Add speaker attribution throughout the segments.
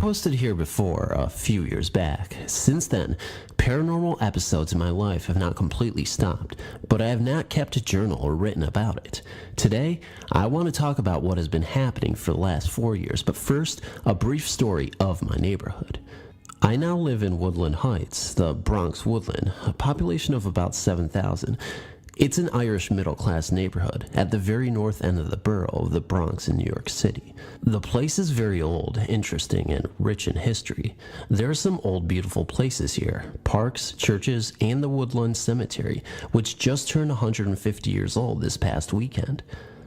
Speaker 1: posted here before a few years back. Since then, paranormal episodes in my life have not completely stopped, but I have not kept a journal or written about it. Today, I want to talk about what has been happening for the last 4 years, but first, a brief story of my neighborhood. I now live in Woodland Heights, the Bronx Woodland, a population of about 7,000. It's an Irish middle-class neighborhood at the very north end of the borough of the Bronx in New York City. The place is very old, interesting, and rich in history. There are some old beautiful places here, parks, churches, and the Woodland Cemetery, which just turned 150 years old this past weekend.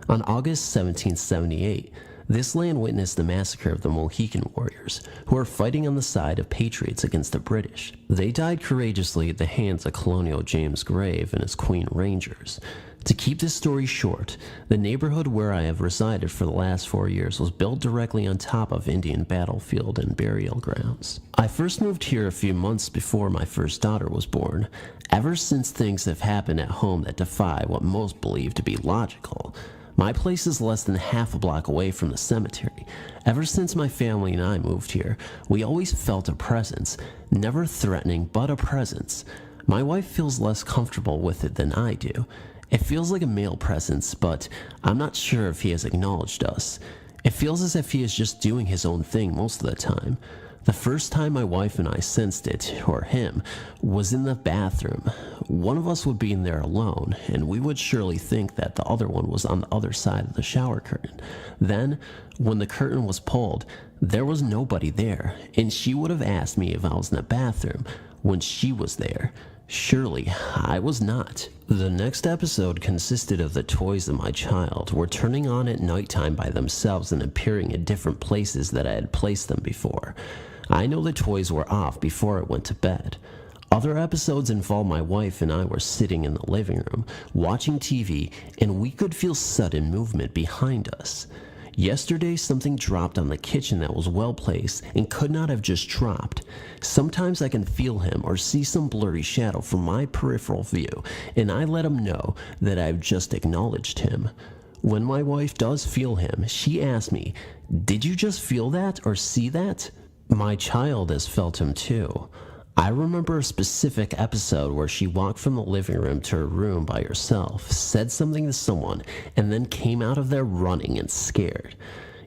Speaker 1: On August 1778, this land witnessed the massacre of the Mohican warriors, who were fighting on the side of patriots against the British. They died courageously at the hands of Colonial James Grave and his Queen Rangers. To keep this story short, the neighborhood where I have resided for the last 4 years was built directly on top of Indian battlefield and burial grounds. I first moved here a few months before my first daughter was born. Ever since, things have happened at home that defy what most believe to be logical. My place is less than half a block away from the cemetery. Ever since my family and I moved here, we always felt a presence, never threatening, but a presence. My wife feels less comfortable with it than I do. It feels like a male presence, but I'm not sure if he has acknowledged us. It feels as if he is just doing his own thing most of the time. The first time my wife and I sensed it, or him, was in the bathroom. One of us would be in there alone, and we would surely think that the other one was on the other side of the shower curtain. Then, when the curtain was pulled, there was nobody there, and she would have asked me if I was in the bathroom when she was there. Surely, I was not. The next episode consisted of the toys of my child were turning on at nighttime by themselves and appearing at different places that I had placed them before. I know the toys were off before I went to bed. Other episodes involved my wife and I were sitting in the living room, watching TV, and we could feel sudden movement behind us. Yesterday, something dropped on the kitchen that was well placed and could not have just dropped. Sometimes I can feel him or see some blurry shadow from my peripheral view, and I let him know that I've just acknowledged him. When my wife does feel him, she asks me, "Did you just feel that or see that?" My child has felt him too. I remember a specific episode where she walked from the living room to her room by herself, said something to someone, and then came out of there running and scared.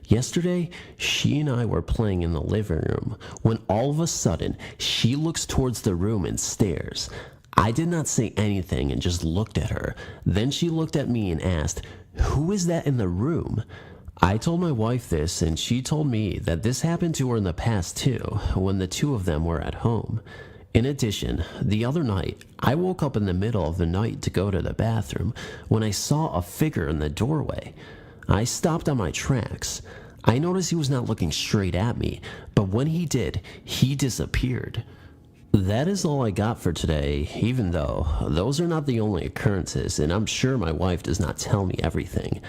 Speaker 1: Yesterday, she and I were playing in the living room when all of a sudden, she looks towards the room and stares. I did not say anything and just looked at her. Then she looked at me and asked, "Who is that in the room?" I told my wife this, and she told me that this happened to her in the past too, when the two of them were at home. In addition, the other night, I woke up in the middle of the night to go to the bathroom when I saw a figure in the doorway. I stopped on my tracks. I noticed he was not looking straight at me, but when he did, he disappeared. That is all I got for today, even though those are not the only occurrences, and I'm sure my wife does not tell me everything.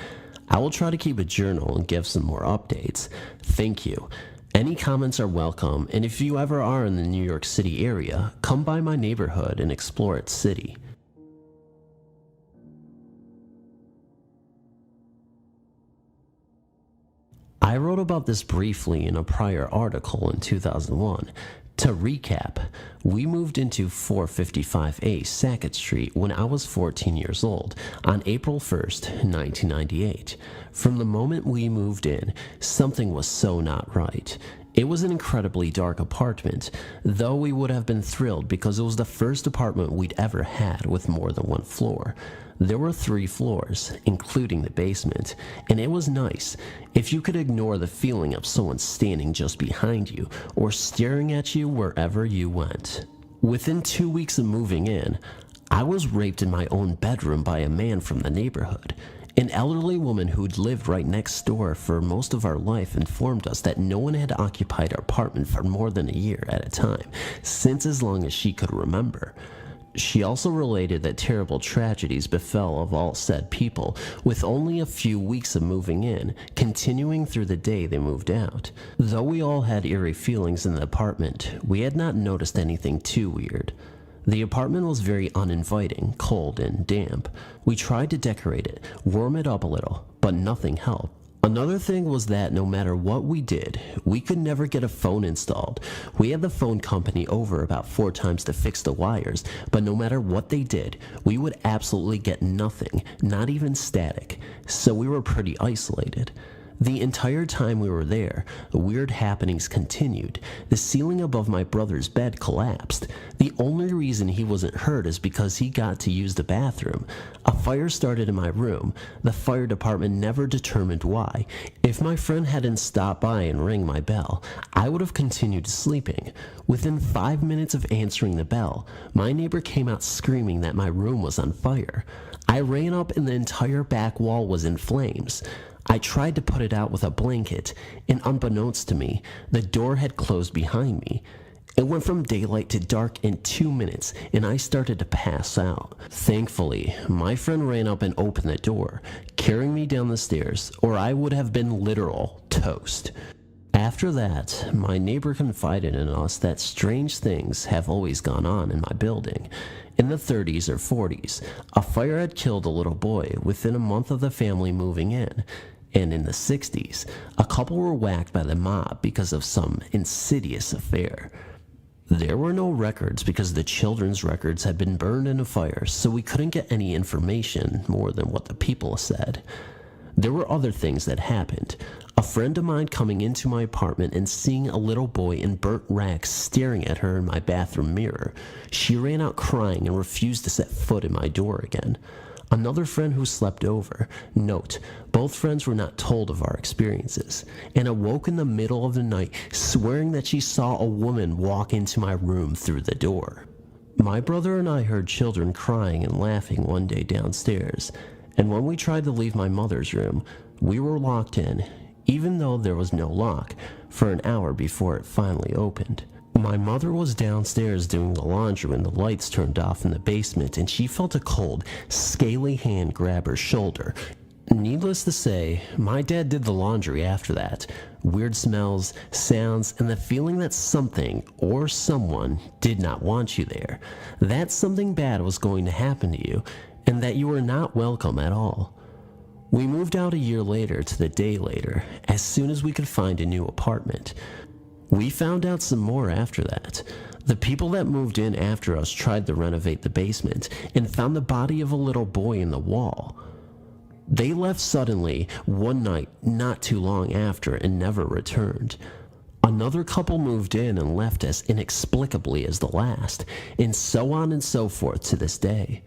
Speaker 1: I will try to keep a journal and give some more updates. Thank you. Any comments are welcome, and if you ever are in the New York City area, come by my neighborhood and explore its city. I wrote about this briefly in a prior article in 2001. To recap, we moved into 455A Sackett Street when I was 14 years old on April 1st, 1998. From the moment we moved in, something was so not right. It was an incredibly dark apartment, though we would have been thrilled because it was the first apartment we'd ever had with more than one floor. There were 3 floors, including the basement, and it was nice if you could ignore the feeling of someone standing just behind you or staring at you wherever you went. Within 2 weeks of moving in, I was raped in my own bedroom by a man from the neighborhood. An elderly woman who'd lived right next door for most of our life informed us that no one had occupied our apartment for more than a year at a time, since as long as she could remember. She also related that terrible tragedies befell of all said people, with only a few weeks of moving in, continuing through the day they moved out. Though we all had eerie feelings in the apartment, we had not noticed anything too weird. The apartment was very uninviting, cold, and damp. We tried to decorate it, warm it up a little, but nothing helped. Another thing was that no matter what we did, we could never get a phone installed. We had the phone company over about 4 times to fix the wires, but no matter what they did, we would absolutely get nothing, not even static, so we were pretty isolated. The entire time we were there, weird happenings continued. The ceiling above my brother's bed collapsed. The only reason he wasn't hurt is because he got to use the bathroom. A fire started in my room. The fire department never determined why. If my friend hadn't stopped by and rang my bell, I would have continued sleeping. Within 5 minutes of answering the bell, my neighbor came out screaming that my room was on fire. I ran up and the entire back wall was in flames. I tried to put it out with a blanket, and unbeknownst to me, the door had closed behind me. It went from daylight to dark in 2 minutes, and I started to pass out. Thankfully, my friend ran up and opened the door, carrying me down the stairs, or I would have been literal toast. After that, my neighbor confided in us that strange things have always gone on in my building. In the 30s or 40s, a fire had killed a little boy within a month of the family moving in. And in the 60s, a couple were whacked by the mob because of some insidious affair. There were no records because the children's records had been burned in a fire, so we couldn't get any information more than what the people said. There were other things that happened. A friend of mine coming into my apartment and seeing a little boy in burnt rags staring at her in my bathroom mirror. She ran out crying and refused to set foot in my door again. Another friend who slept over. Note, both friends were not told of our experiences, and awoke in the middle of the night swearing that she saw a woman walk into my room through the door. My brother and I heard children crying and laughing one day downstairs, and when we tried to leave my mother's room, we were locked in, even though there was no lock, for an hour before it finally opened. My mother was downstairs doing the laundry when the lights turned off in the basement, and she felt a cold, scaly hand grab her shoulder. Needless to say, my dad did the laundry after that. Weird smells, sounds, and the feeling that something or someone did not want you there. That something bad was going to happen to you, and that you were not welcome at all. We moved out a year later to the day later, as soon as we could find a new apartment. We found out some more after that. The people that moved in after us tried to renovate the basement and found the body of a little boy in the wall. They left suddenly one night not too long after and never returned. Another couple moved in and left as inexplicably as the last, and so on and so forth to this day.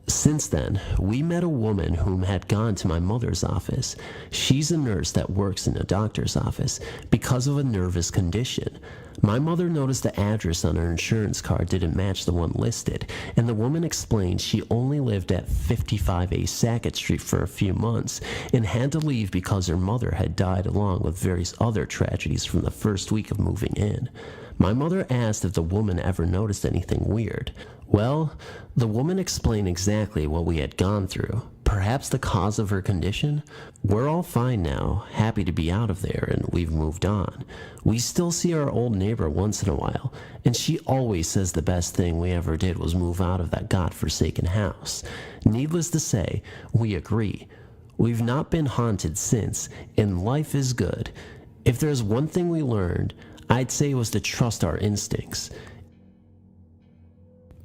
Speaker 1: Since then, we met a woman whom had gone to my mother's office. She's a nurse that works in a doctor's office because of a nervous condition. My mother noticed the address on her insurance card didn't match the one listed, and the woman explained she only lived at 55A Sackett Street for a few months and had to leave because her mother had died along with various other tragedies from the first week of moving in. My mother asked if the woman ever noticed anything weird. Well, the woman explained exactly what we had gone through. Perhaps the cause of her condition? We're all fine now, happy to be out of there, and we've moved on. We still see our old neighbor once in a while, and she always says the best thing we ever did was move out of that godforsaken house. Needless to say, we agree. We've not been haunted since, and life is good. If there's one thing we learned, I'd say it was to trust our instincts.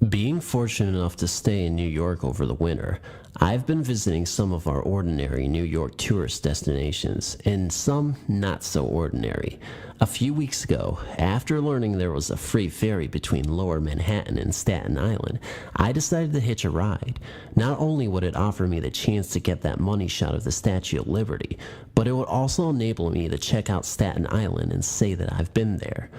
Speaker 1: Being fortunate enough to stay in New York over the winter, I've been visiting some of our ordinary New York tourist destinations, and some not so ordinary. A few weeks ago, after learning there was a free ferry between Lower Manhattan and Staten Island, I decided to hitch a ride. Not only would it offer me the chance to get that money shot of the Statue of Liberty, but it would also enable me to check out Staten Island and say that I've been there.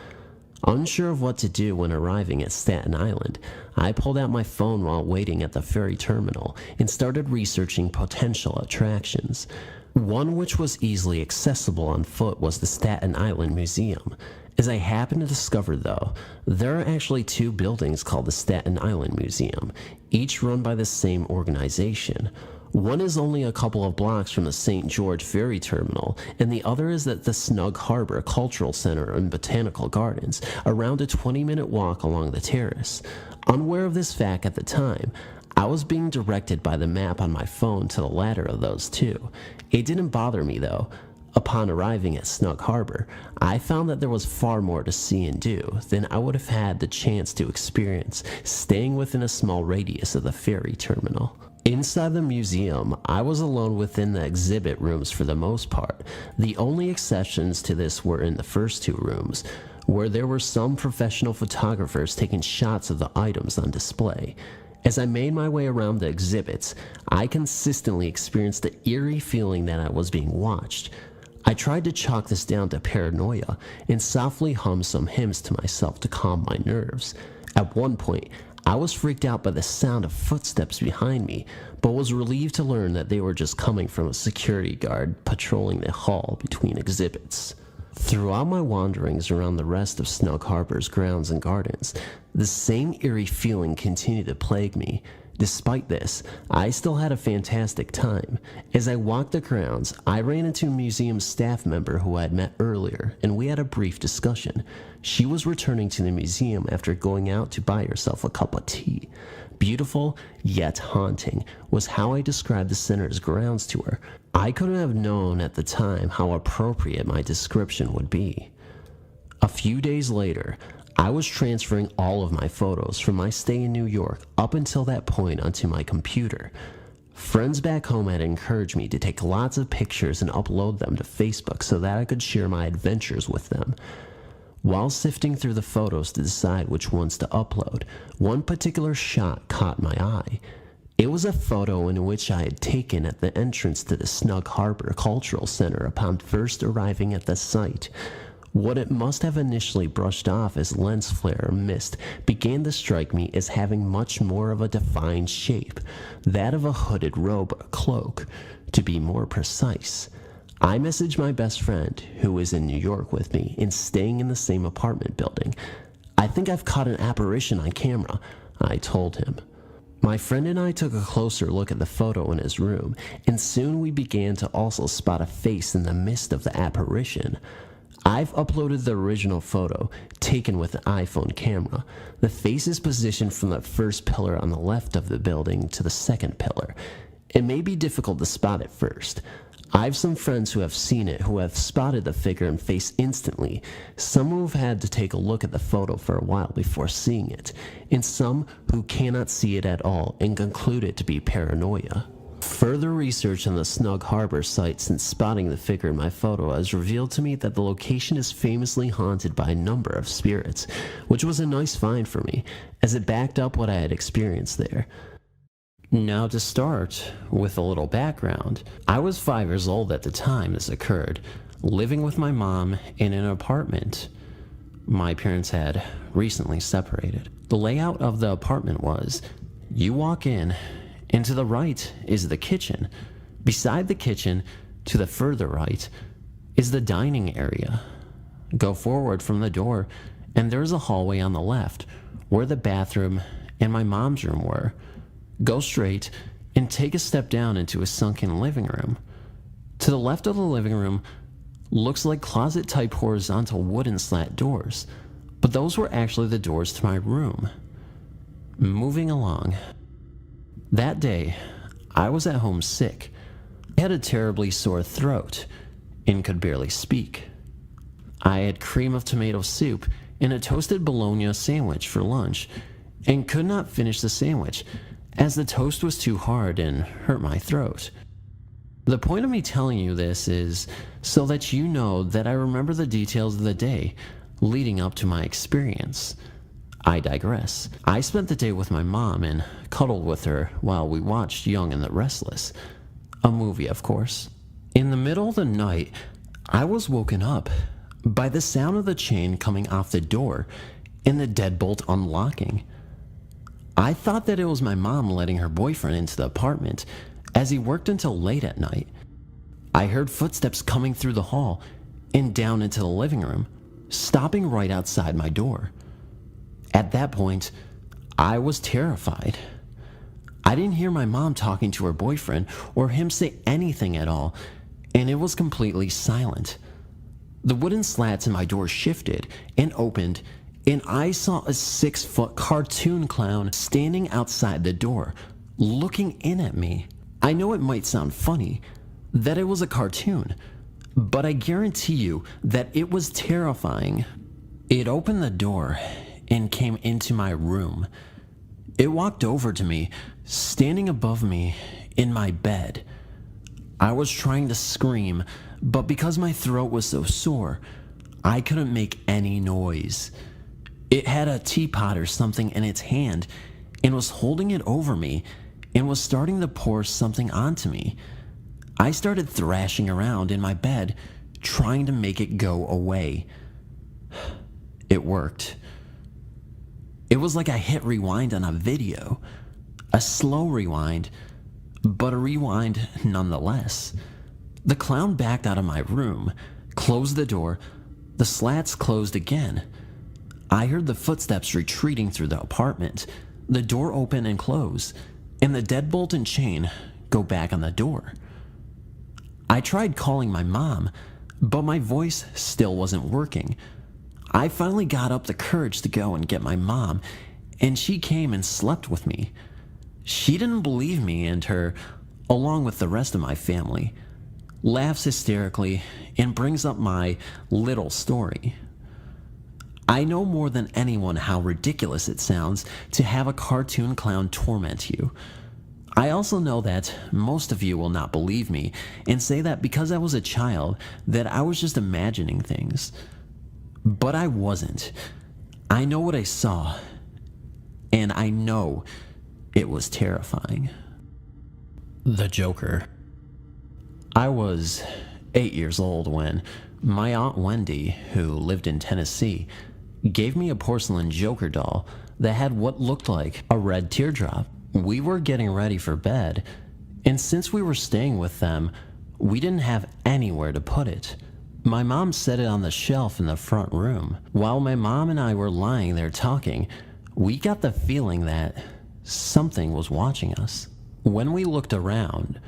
Speaker 1: Unsure of what to do when arriving at Staten Island, I pulled out my phone while waiting at the ferry terminal and started researching potential attractions. One which was easily accessible on foot was the Staten Island Museum. As I happened to discover, though, there are actually 2 buildings called the Staten Island Museum, each run by the same organization. One is only a couple of blocks from the St. George Ferry Terminal, and the other is at the Snug Harbor Cultural Center and Botanical Gardens, around a 20-minute walk along the terrace. Unaware of this fact at the time, I was being directed by the map on my phone to the latter of those 2. It didn't bother me, though. Upon arriving at Snug Harbor, I found that there was far more to see and do than I would have had the chance to experience staying within a small radius of the ferry terminal. Inside the museum, I was alone within the exhibit rooms for the most part. The only exceptions to this were in the first two rooms, where there were some professional photographers taking shots of the items on display. As I made my way around the exhibits, I consistently experienced the eerie feeling that I was being watched. I tried to chalk this down to paranoia and softly hummed some hymns to myself to calm my nerves. At one point, I was freaked out by the sound of footsteps behind me, but was relieved to learn that they were just coming from a security guard patrolling the hall between exhibits. Throughout my wanderings around the rest of Snug Harbor's grounds and gardens, the same eerie feeling continued to plague me. Despite this, I still had a fantastic time. As I walked the grounds, I ran into a museum staff member who I had met earlier, and we had a brief discussion. She was returning to the museum after going out to buy herself a cup of tea. Beautiful, yet haunting, was how I described the center's grounds to her. I couldn't have known at the time how appropriate my description would be. A few days later, I was transferring all of my photos from my stay in New York up until that point onto my computer. Friends back home had encouraged me to take lots of pictures and upload them to Facebook so that I could share my adventures with them. While sifting through the photos to decide which ones to upload, one particular shot caught my eye. It was a photo in which I had taken at the entrance to the Snug Harbor Cultural Center upon first arriving at the site. What it must have initially brushed off as lens flare or mist began to strike me as having much more of a defined shape, that of a hooded robe or cloak, to be more precise. I messaged my best friend, who was in New York with me and staying in the same apartment building. "I think I've caught an apparition on camera," I told him. My friend and I took a closer look at the photo in his room, and soon we began to also spot a face in the midst of the apparition. I've uploaded the original photo, taken with an iPhone camera. The face is positioned from the first pillar on the left of the building to the second pillar. It may be difficult to spot at first. I've some friends who have seen it who have spotted the figure and face instantly, some who have had to take a look at the photo for a while before seeing it, and some who cannot see it at all and conclude it to be paranoia. Further research on the Snug Harbor site since spotting the figure in my photo has revealed to me that the location is famously haunted by a number of spirits, which was a nice find for me, as it backed up what I had experienced there. Now to start with a little background, I was 5 years old at the time this occurred, living with my mom in an apartment. My parents had recently separated. The layout of the apartment was, you walk in, and to the right is the kitchen. Beside the kitchen, to the further right, is the dining area. Go forward from the door, and there's a hallway on the left, where the bathroom and my mom's room were. Go straight, and take a step down into a sunken living room. To the left of the living room looks like closet-type horizontal wooden slat doors, but those were actually the doors to my room. Moving along. That day, I was at home sick. I had a terribly sore throat and could barely speak. I had cream of tomato soup and a toasted bologna sandwich for lunch and could not finish the sandwich as the toast was too hard and hurt my throat. The point of me telling you this is so that you know that I remember the details of the day leading up to my experience. I digress. I spent the day with my mom and cuddled with her while we watched Young and the Restless, a movie, of course. In the middle of the night, I was woken up by the sound of the chain coming off the door and the deadbolt unlocking. I thought that it was my mom letting her boyfriend into the apartment as he worked until late at night. I heard footsteps coming through the hall and down into the living room, stopping right outside my door. At that point, I was terrified. I didn't hear my mom talking to her boyfriend or him say anything at all, and it was completely silent. The wooden slats in my door shifted and opened, and I saw a 6-foot cartoon clown standing outside the door, looking in at me. I know it might sound funny that it was a cartoon, but I guarantee you that it was terrifying. It opened the door and came into my room. It walked over to me, standing above me in my bed. I was trying to scream, but because my throat was so sore, I couldn't make any noise. It had a teapot or something in its hand and was holding it over me and was starting to pour something onto me. I started thrashing around in my bed, trying to make it go away. It worked. It was like I hit rewind on a video, a slow rewind, but a rewind nonetheless. The clown backed out of my room, closed the door, the slats closed again. I heard the footsteps retreating through the apartment, the door open and close, and the deadbolt and chain go back on the door. I tried calling my mom, but my voice still wasn't working. I finally got up the courage to go and get my mom, and she came and slept with me. She didn't believe me, and her, along with the rest of my family, laughs hysterically and brings up my little story. I know more than anyone how ridiculous it sounds to have a cartoon clown torment you. I also know that most of you will not believe me and say that because I was a child that I was just imagining things. But I wasn't. I know what I saw, and I know it was terrifying. The Joker. I was 8 years old when my Aunt Wendy, who lived in Tennessee, gave me a porcelain Joker doll that had what looked like a red teardrop. We were getting ready for bed, and since we were staying with them, we didn't have anywhere to put it. My mom set it on the shelf in the front room. While my mom and I were lying there talking, we got the feeling that something was watching us. When we looked around,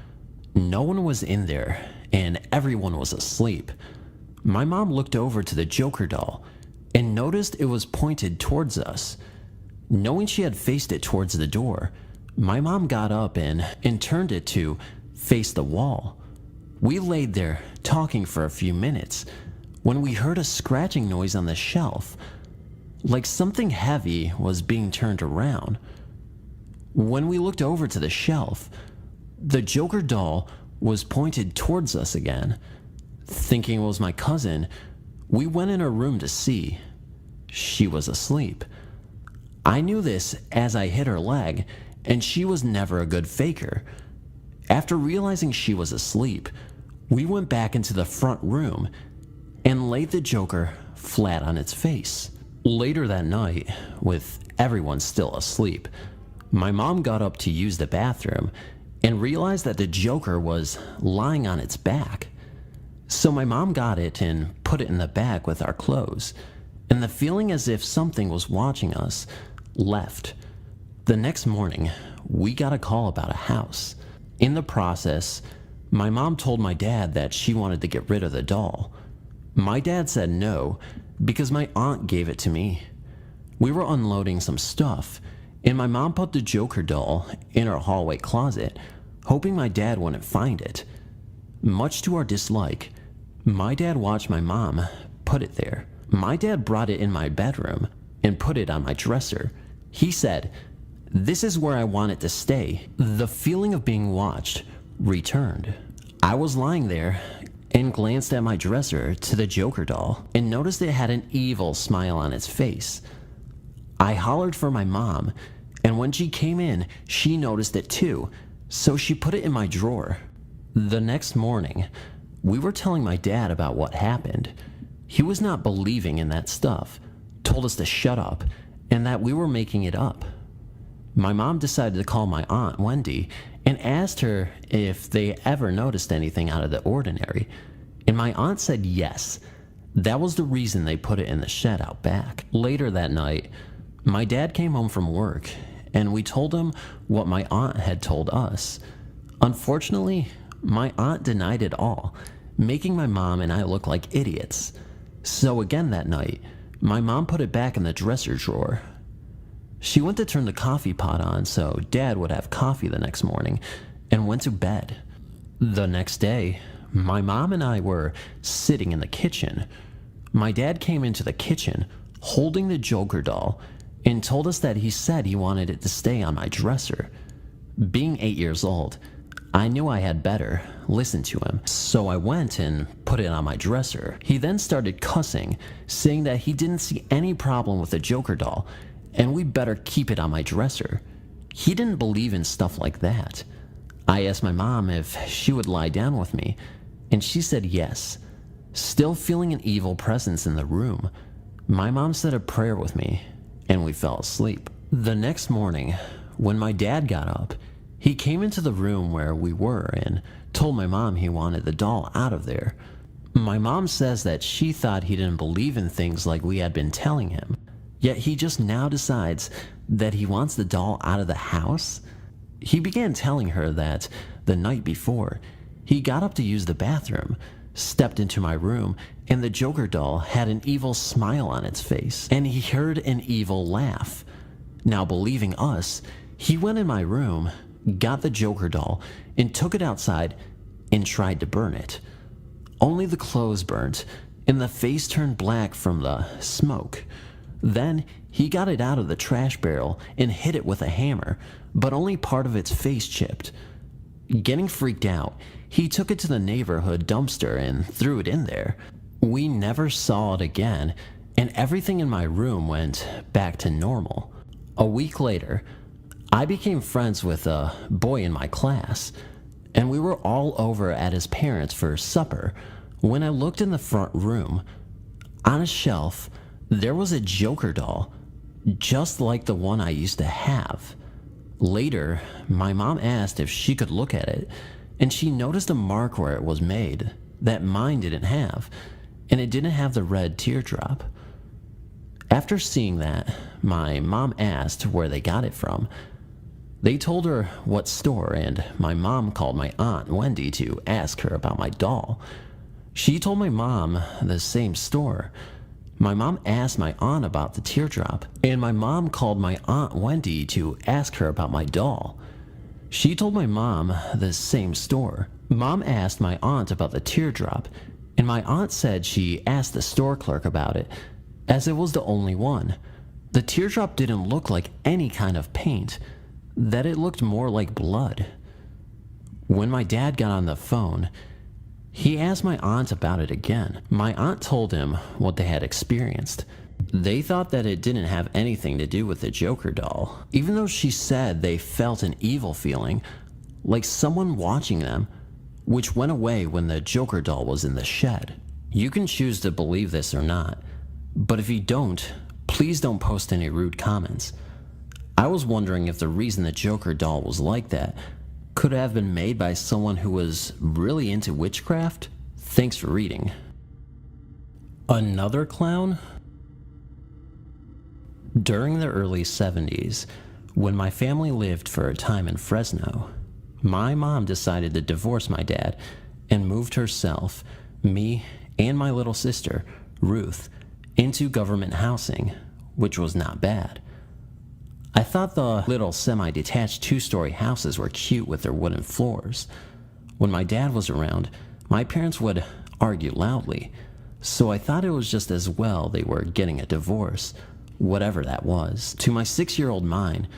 Speaker 1: no one was in there, and everyone was asleep. My mom looked over to the Joker doll and noticed it was pointed towards us. Knowing she had faced it towards the door, my mom got up and turned it to face the wall. We laid there talking for a few minutes when we heard a scratching noise on the shelf, like something heavy was being turned around. When we looked over to the shelf, the Joker doll was pointed towards us again. Thinking it was my cousin, we went in her room to see. She was asleep. I knew this as I hit her leg, and she was never a good faker. After realizing she was asleep, we went back into the front room and laid the Joker flat on its face. Later that night, with everyone still asleep, my mom got up to use the bathroom and realized that the Joker was lying on its back. So my mom got it and put it in the bag with our clothes, and the feeling as if something was watching us left. The next morning, we got a call about a house. In the process, my mom told my dad that she wanted to get rid of the doll. My dad said no, because my aunt gave it to me. We were unloading some stuff, and my mom put the Joker doll in her hallway closet, hoping my dad wouldn't find it. Much to our dislike, my dad watched my mom put it there. My dad brought it in my bedroom and put it on my dresser. He said, "This is where I want it to stay." The feeling of being watched returned. I was lying there and glanced at my dresser to the Joker doll and noticed it had an evil smile on its face. I hollered for my mom, and when she came in, she noticed it too, so she put it in my drawer. The next morning, we were telling my dad about what happened. He was not believing in that stuff, told us to shut up, and that we were making it up. My mom decided to call my Aunt Wendy and asked her if they ever noticed anything out of the ordinary, and my aunt said yes. That was the reason they put it in the shed out back. Later that night, my dad came home from work, and we told him what my aunt had told us. Unfortunately, my aunt denied it all, making my mom and I look like idiots. So again that night, my mom put it back in the dresser drawer. She went to turn the coffee pot on so Dad would have coffee the next morning and went to bed. The next day, my mom and I were sitting in the kitchen. My dad came into the kitchen holding the Joker doll and told us that he said he wanted it to stay on my dresser. Being 8 years old, I knew I had better listen to him, so I went and put it on my dresser. He then started cussing, saying that he didn't see any problem with the Joker doll, and we better keep it on my dresser. He didn't believe in stuff like that. I asked my mom if she would lie down with me, and she said yes. Still feeling an evil presence in the room, my mom said a prayer with me, and we fell asleep. The next morning, when my dad got up, he came into the room where we were and told my mom he wanted the doll out of there. My mom says that she thought he didn't believe in things like we had been telling him, yet he just now decides that he wants the doll out of the house. He began telling her that the night before, he got up to use the bathroom, stepped into my room, and the Joker doll had an evil smile on its face, and he heard an evil laugh. Now, believing us, he went in my room, got the Joker doll, and took it outside and tried to burn it. Only the clothes burnt, and the face turned black from the smoke. Then he got it out of the trash barrel and hit it with a hammer, but only part of its face chipped. Getting freaked out, he took it to the neighborhood dumpster and threw it in there. We never saw it again, and everything in my room went back to normal. A week later, I became friends with a boy in my class, and we were all over at his parents' for supper when I looked in the front room. On a shelf, there was a Joker doll, just like the one I used to have. Later, my mom asked if she could look at it, and she noticed a mark where it was made that mine didn't have, and it didn't have the red teardrop. After seeing that, my mom asked where they got it from. They told her what store, and my mom called my aunt Wendy to ask her about my doll. She told my mom the same store. My mom asked my aunt about the teardrop, and my mom called my aunt Wendy to ask her about my doll. She told my mom the same store. Mom asked my aunt about the teardrop, and my aunt said she asked the store clerk about it, as it was the only one. The teardrop didn't look like any kind of paint, that it looked more like blood. When my dad got on the phone, he asked my aunt about it again. My aunt told him what they had experienced. They thought that it didn't have anything to do with the Joker doll, even though she said they felt an evil feeling, like someone watching them, which went away when the Joker doll was in the shed. You can choose to believe this or not, but if you don't, please don't post any rude comments. I was wondering if the reason the Joker doll was like that could have been made by someone who was really into witchcraft. Thanks for reading. Another clown? During the early 70s, when my family lived for a time in Fresno, my mom decided to divorce my dad and moved herself, me, and my little sister, Ruth, into government housing, which was not bad. I thought the little semi-detached two-story houses were cute with their wooden floors. When my dad was around, my parents would argue loudly, so I thought it was just as well they were getting a divorce, whatever that was. To my 6-year-old mind,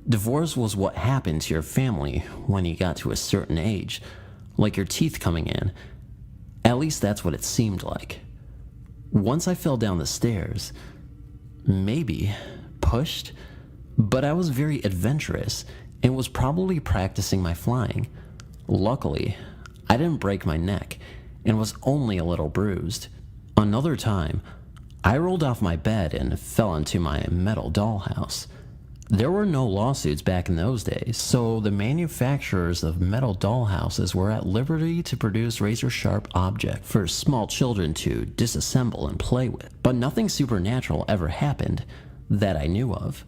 Speaker 1: divorce was what happened to your family when you got to a certain age, like your teeth coming in. At least that's what it seemed like. Once I fell down the stairs, maybe pushed, but I was very adventurous and was probably practicing my flying. Luckily, I didn't break my neck and was only a little bruised. Another time, I rolled off my bed and fell into my metal dollhouse. There were no lawsuits back in those days, so the manufacturers of metal dollhouses were at liberty to produce razor-sharp objects for small children to disassemble and play with. But nothing supernatural ever happened that I knew of.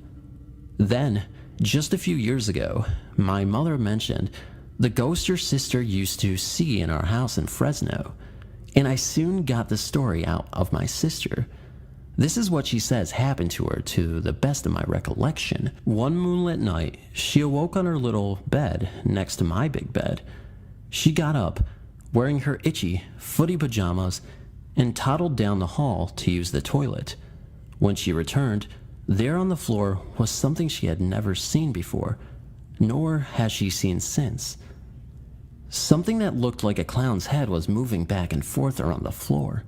Speaker 1: Then, just a few years ago, my mother mentioned the ghost her sister used to see in our house in Fresno, and I soon got the story out of my sister. This is what she says happened to her to the best of my recollection. One moonlit night, she awoke on her little bed next to my big bed. She got up,
Speaker 2: wearing her itchy, footy pajamas, and toddled down the hall to use the toilet. When she returned, there on the floor was something she had never seen before, nor has she seen since. Something that looked like a clown's head was moving back and forth around the floor.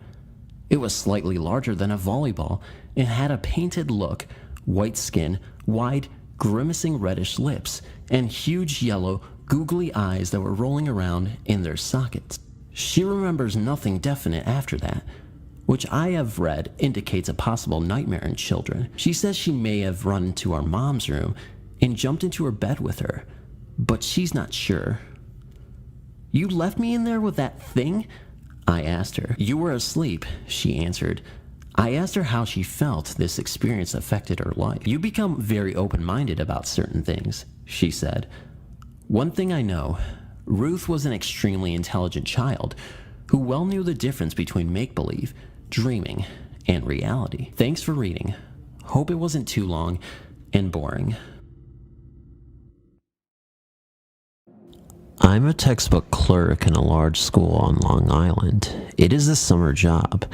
Speaker 2: It was slightly larger than a volleyball and had a painted look, white skin, wide, grimacing reddish lips, and huge yellow, googly eyes that were rolling around in their sockets. She remembers nothing definite after that, which I have read indicates a possible nightmare in children. She says she may have run into our mom's room and jumped into her bed with her, but she's not sure. "You left me in there with that thing?" I asked her. "You were asleep," she answered. I asked her how she felt this experience affected her life. "You become very open-minded about certain things," she said. "One thing I know, Ruth was an extremely intelligent child who well knew the difference between make-believe, dreaming, and reality." Thanks for reading. Hope it wasn't too long and boring.
Speaker 1: I'm a textbook clerk in a large school on Long Island. It is a summer job.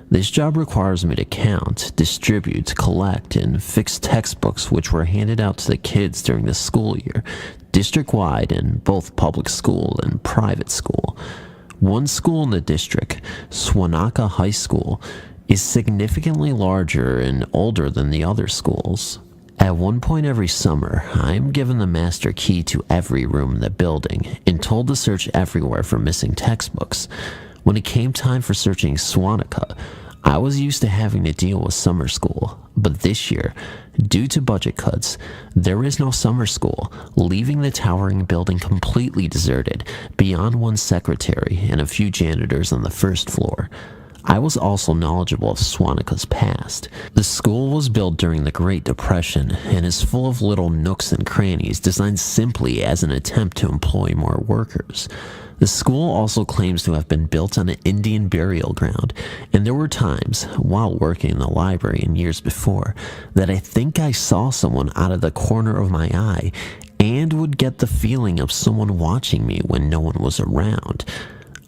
Speaker 1: This job requires me to count, distribute, collect, and fix textbooks which were handed out to the kids during the school year, district-wide in both public school and private school. One school in the district, Swanaka High School, is significantly larger and older than the other schools. At one point every summer, I am given the master key to every room in the building and told to search everywhere for missing textbooks. When it came time for searching Swanaka, I was used to having to deal with summer school, but this year, due to budget cuts, there is no summer school, leaving the towering building completely deserted, beyond one secretary and a few janitors on the first floor. I was also knowledgeable of Swanaka's past. The school was built during the Great Depression and is full of little nooks and crannies designed simply as an attempt to employ more workers. The school also claims to have been built on an Indian burial ground, and there were times, while working in the library in years before, that I think I saw someone out of the corner of my eye and would get the feeling of someone watching me when no one was around.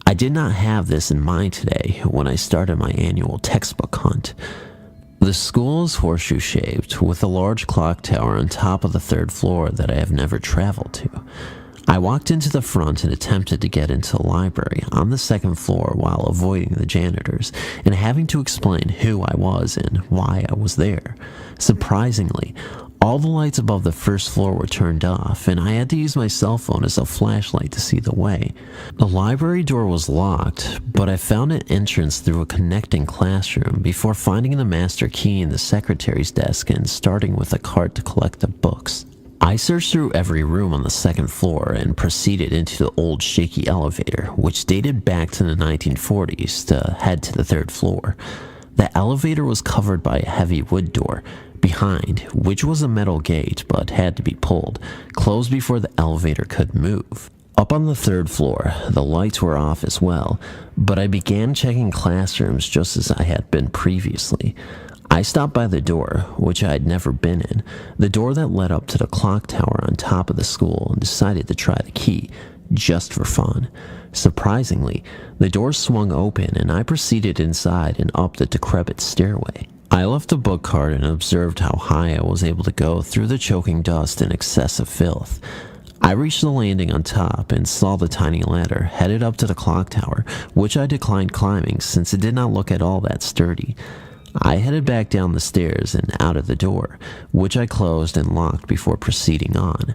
Speaker 1: I did not have this in mind today when I started my annual textbook hunt. The school is horseshoe-shaped, with a large clock tower on top of the third floor that I have never traveled to. I walked into the front and attempted to get into the library on the second floor while avoiding the janitors and having to explain who I was and why I was there. Surprisingly, all the lights above the first floor were turned off, and I had to use my cell phone as a flashlight to see the way. The library door was locked, but I found an entrance through a connecting classroom before finding the master key in the secretary's desk and starting with a cart to collect the books. I searched through every room on the second floor and proceeded into the old shaky elevator, which dated back to the 1940s, to head to the third floor. The elevator was covered by a heavy wood door behind, which was a metal gate but had to be pulled, closed before the elevator could move. Up on the third floor, the lights were off as well, but I began checking classrooms just as I had been previously. I stopped by the door, which I had never been in, the door that led up to the clock tower on top of the school, and decided to try the key, just for fun. Surprisingly, the door swung open and I proceeded inside and up the decrepit stairway. I left the book cart and observed how high I was able to go through the choking dust and excessive filth. I reached the landing on top and saw the tiny ladder headed up to the clock tower, which I declined climbing since it did not look at all that sturdy. I headed back down the stairs and out of the door, which I closed and locked before proceeding on.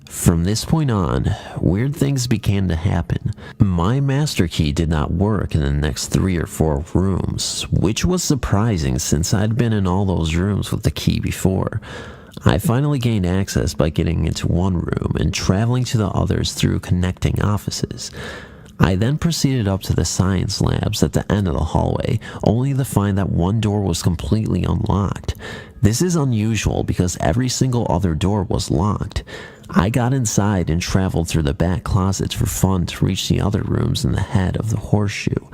Speaker 1: From this point on, weird things began to happen. My master key did not work in the next 3 or 4 rooms, which was surprising since I'd been in all those rooms with the key before. I finally gained access by getting into one room and traveling to the others through connecting offices. I then proceeded up to the science labs at the end of the hallway, only to find that one door was completely unlocked. This is unusual because every single other door was locked. I got inside and traveled through the back closets for fun to reach the other rooms in the head of the horseshoe.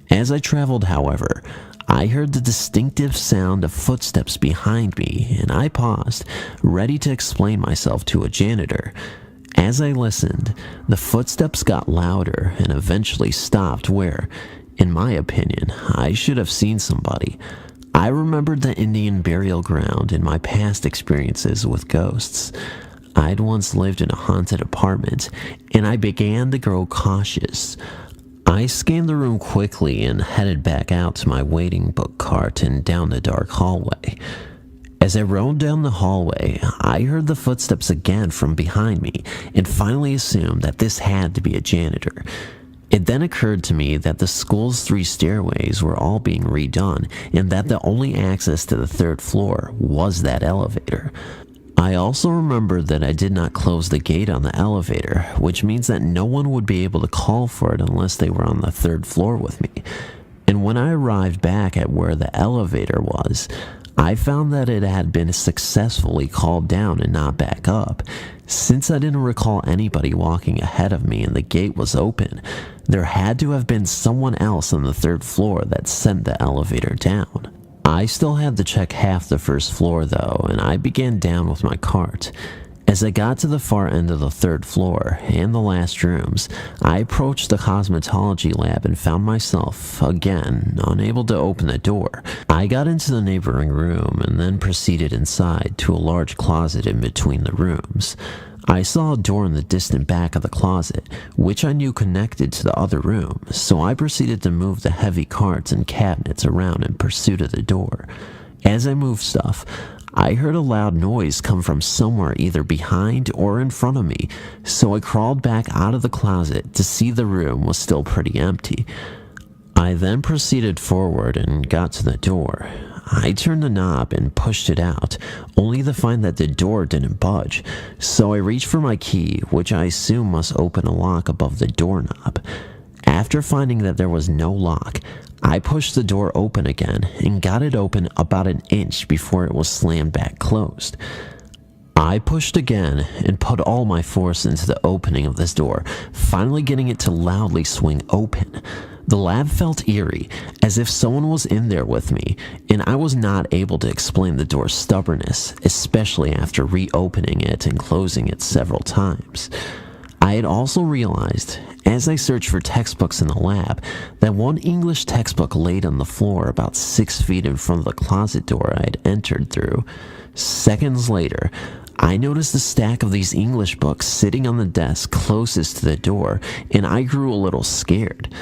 Speaker 1: As I traveled, however, I heard the distinctive sound of footsteps behind me, and I paused, ready to explain myself to a janitor. As I listened, the footsteps got louder and eventually stopped where, in my opinion, I should have seen somebody. I remembered the Indian burial ground in my past experiences with ghosts. I'd once lived in a haunted apartment, and I began to grow cautious. I scanned the room quickly and headed back out to my waiting book cart and down the dark hallway. As I rode down the hallway, I heard the footsteps again from behind me and finally assumed that this had to be a janitor. It then occurred to me that the school's 3 stairways were all being redone and that the only access to the 3rd floor was that elevator. I also remembered that I did not close the gate on the elevator, which means that no one would be able to call for it unless they were on the 3rd floor with me. And when I arrived back at where the elevator was, I found that it had been successfully called down and not back up. Since I didn't recall anybody walking ahead of me and the gate was open, there had to have been someone else on the 3rd floor that sent the elevator down. I still had to check half the 1st floor though, and I began down with my cart. As I got to the far end of the 3rd floor and the last rooms, I approached the cosmetology lab and found myself, again, unable to open the door. I got into the neighboring room and then proceeded inside to a large closet in between the rooms. I saw a door in the distant back of the closet, which I knew connected to the other room, so I proceeded to move the heavy carts and cabinets around in pursuit of the door. As I moved stuff, I heard a loud noise come from somewhere either behind or in front of me, so I crawled back out of the closet to see the room was still pretty empty. I then proceeded forward and got to the door. I turned the knob and pushed it out, only to find that the door didn't budge, so I reached for my key, which I assume must open a lock above the doorknob. After finding that there was no lock, I pushed the door open again and got it open about an inch before it was slammed back closed. I pushed again and put all my force into the opening of this door, finally getting it to loudly swing open. The lab felt eerie, as if someone was in there with me, and I was not able to explain the door's stubbornness, especially after reopening it and closing it several times. I had also realized, as I searched for textbooks in the lab, that one English textbook laid on the floor about 6 feet in front of the closet door I had entered through. Seconds later, I noticed a stack of these English books sitting on the desk closest to the door, and I grew a little scared.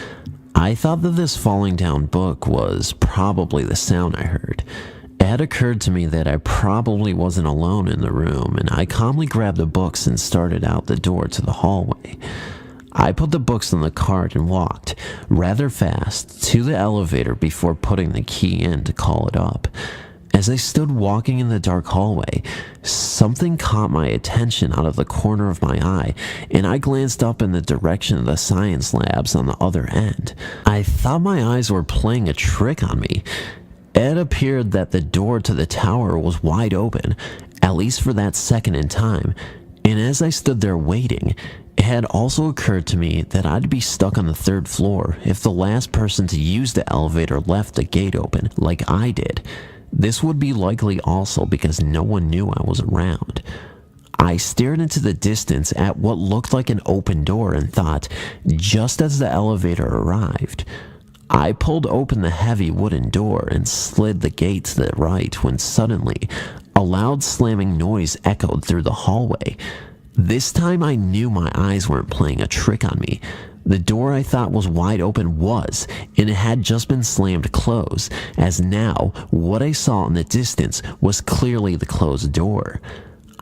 Speaker 1: I thought that this falling down book was probably the sound I heard. It had occurred to me that I probably wasn't alone in the room, and I calmly grabbed the books and started out the door to the hallway. I put the books in the cart and walked, rather fast, to the elevator before putting the key in to call it up. As I stood walking in the dark hallway, something caught my attention out of the corner of my eye, and I glanced up in the direction of the science labs on the other end. I thought my eyes were playing a trick on me. It appeared that the door to the tower was wide open, at least for that second in time, and as I stood there waiting, it had also occurred to me that I'd be stuck on the 3rd floor if the last person to use the elevator left the gate open, like I did. This would be likely also because no one knew I was around. I stared into the distance at what looked like an open door and thought, just as the elevator arrived. I pulled open the heavy wooden door and slid the gate to the right when suddenly a loud slamming noise echoed through the hallway. This time I knew my eyes weren't playing a trick on me. The door I thought was wide open was, and it had just been slammed closed, as now what I saw in the distance was clearly the closed door.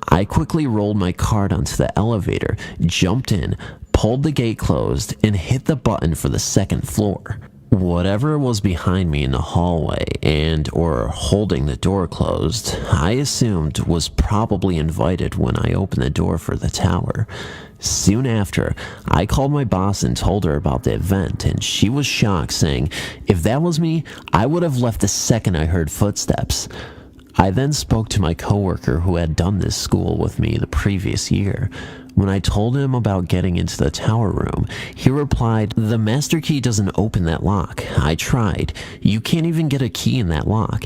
Speaker 1: I quickly rolled my cart onto the elevator, jumped in, pulled the gate closed, and hit the button for the 2nd floor. Whatever was behind me in the hallway and or holding the door closed, I assumed was probably invited when I opened the door for the tower. Soon after, I called my boss and told her about the event, and she was shocked, saying, if that was me, I would have left the second I heard footsteps. I then spoke to my coworker who had done this school with me the previous year. When I told him about getting into the tower room, he replied, the master key doesn't open that lock. I tried. You can't even get a key in that lock.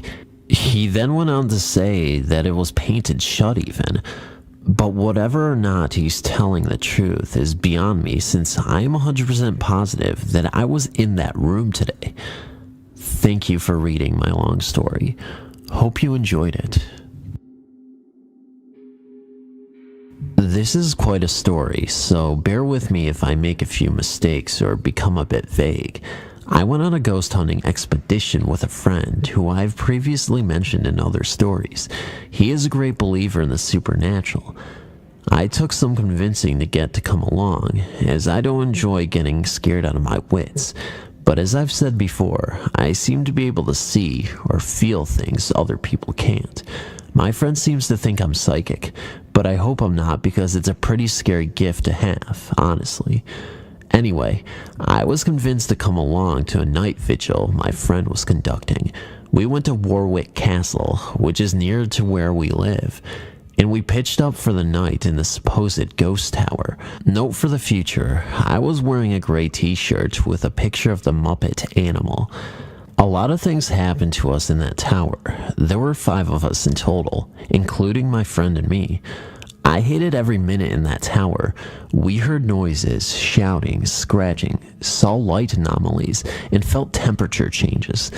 Speaker 1: He then went on to say that it was painted shut even. But whatever or not he's telling the truth is beyond me, since I am 100% positive that I was in that room today. Thank you for reading my long story. Hope you enjoyed it. This is quite a story, so bear with me if I make a few mistakes or become a bit vague. I went on a ghost hunting expedition with a friend who I've previously mentioned in other stories. He is a great believer in the supernatural. I took some convincing to get to come along, as I don't enjoy getting scared out of my wits. But as I've said before, I seem to be able to see or feel things other people can't. My friend seems to think I'm psychic, but I hope I'm not, because it's a pretty scary gift to have, honestly. Anyway, I was convinced to come along to a night vigil my friend was conducting. We went to Warwick Castle, which is near to where we live, and we pitched up for the night in the supposed ghost tower. Note for the future, I was wearing a gray t-shirt with a picture of the Muppet animal. A lot of things happened to us in that tower. There were 5 of us in total, including my friend and me. I hated every minute in that tower. We heard noises, shouting, scratching, saw light anomalies, and felt temperature changes.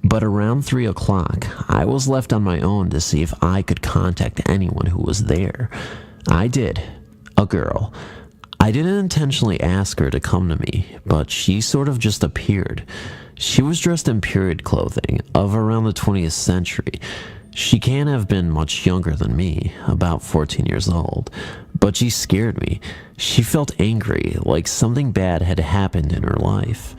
Speaker 1: But around 3 o'clock, I was left on my own to see if I could contact anyone who was there. I did. A girl. I didn't intentionally ask her to come to me, but she sort of just appeared. She was dressed in period clothing of around the 20th century. She can't have been much younger than me, about 14 years old, but she scared me. She felt angry, like something bad had happened in her life.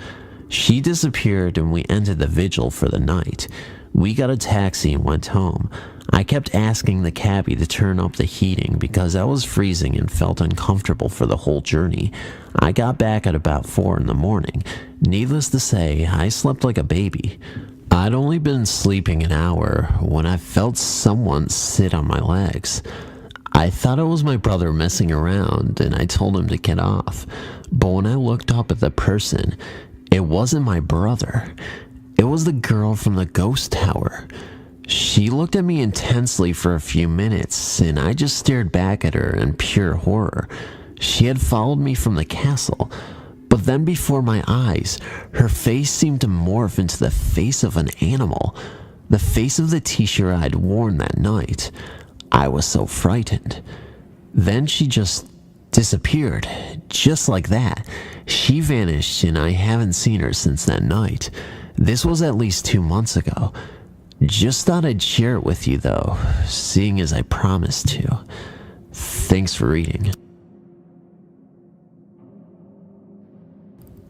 Speaker 1: She disappeared and we ended the vigil for the night. We got a taxi and went home. I kept asking the cabbie to turn up the heating because I was freezing and felt uncomfortable for the whole journey. I got back at about 4 in the morning. Needless to say, I slept like a baby. I'd only been sleeping an hour when I felt someone sit on my legs. I thought it was my brother messing around and I told him to get off. But when I looked up at the person, it wasn't my brother. It was the girl from the ghost tower. She looked at me intensely for a few minutes, and I just stared back at her in pure horror. She had followed me from the castle, but then before my eyes, her face seemed to morph into the face of an animal, the face of the t-shirt I'd worn that night. I was so frightened. Then she just disappeared, just like that. She vanished, and I haven't seen her since that night. This was at least 2 months ago. Just thought I'd share it with you though, seeing as I promised to. Thanks for reading.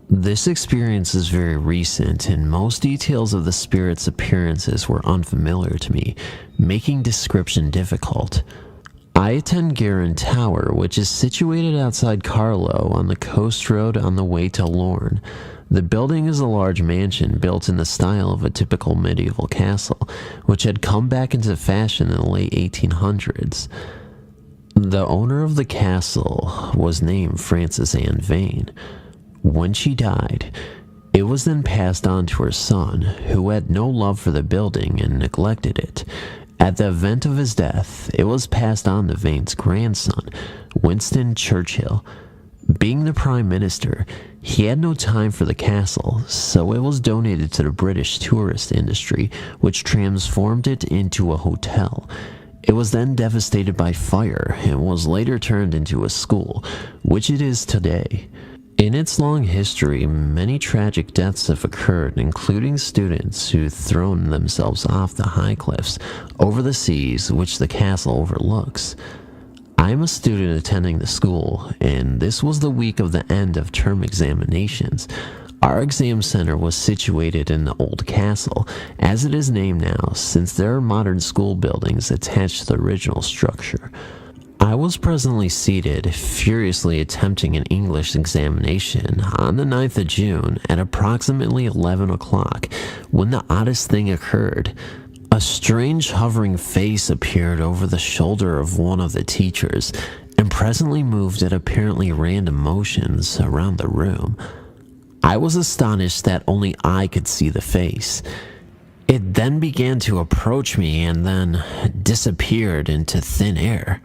Speaker 1: This experience is very recent, and most details of the spirit's appearances were unfamiliar to me, making description difficult. I attend Garin Tower, which is situated outside Carlow on the coast road on the way to Lorne. The building is a large mansion built in the style of a typical medieval castle, which had come back into fashion in the late 1800s. The owner of the castle was named Frances Anne Vane. When she died, it was then passed on to her son, who had no love for the building and neglected it. At the event of his death, it was passed on to Vane's grandson, Winston Churchill. Being the Prime Minister, he had no time for the castle, so it was donated to the British tourist industry, which transformed it into a hotel. It was then devastated by fire and was later turned into a school, which it is today. In its long history, many tragic deaths have occurred, including students who've thrown themselves off the high cliffs over the seas which the castle overlooks. I'm a student attending the school, and this was the week of the end of term examinations. Our exam center was situated in the old castle, as it is named now, since there are modern school buildings attached to the original structure. I was presently seated, furiously attempting an English examination on the 9th of June at approximately 11 o'clock, when the oddest thing occurred. A strange hovering face appeared over the shoulder of one of the teachers and presently moved at apparently random motions around the room. I was astonished that only I could see the face. It then began to approach me and then disappeared into thin air.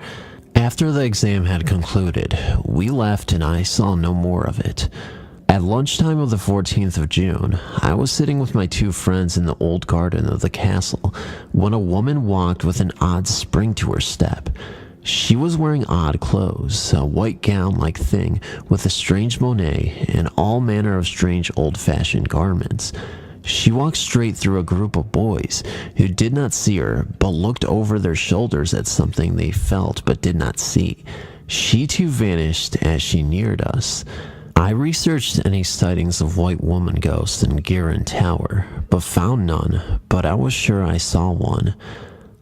Speaker 1: After the exam had concluded, we left and I saw no more of it. At lunchtime of the 14th of June, I was sitting with my two friends in the old garden of the castle when a woman walked with an odd spring to her step. She was wearing odd clothes, a white gown-like thing with a strange monet and all manner of strange old-fashioned garments. She walked straight through a group of boys who did not see her but looked over their shoulders at something they felt but did not see. She too vanished as she neared us. I researched any sightings of white woman ghosts in Guerin Tower, but found none, but I was sure I saw one.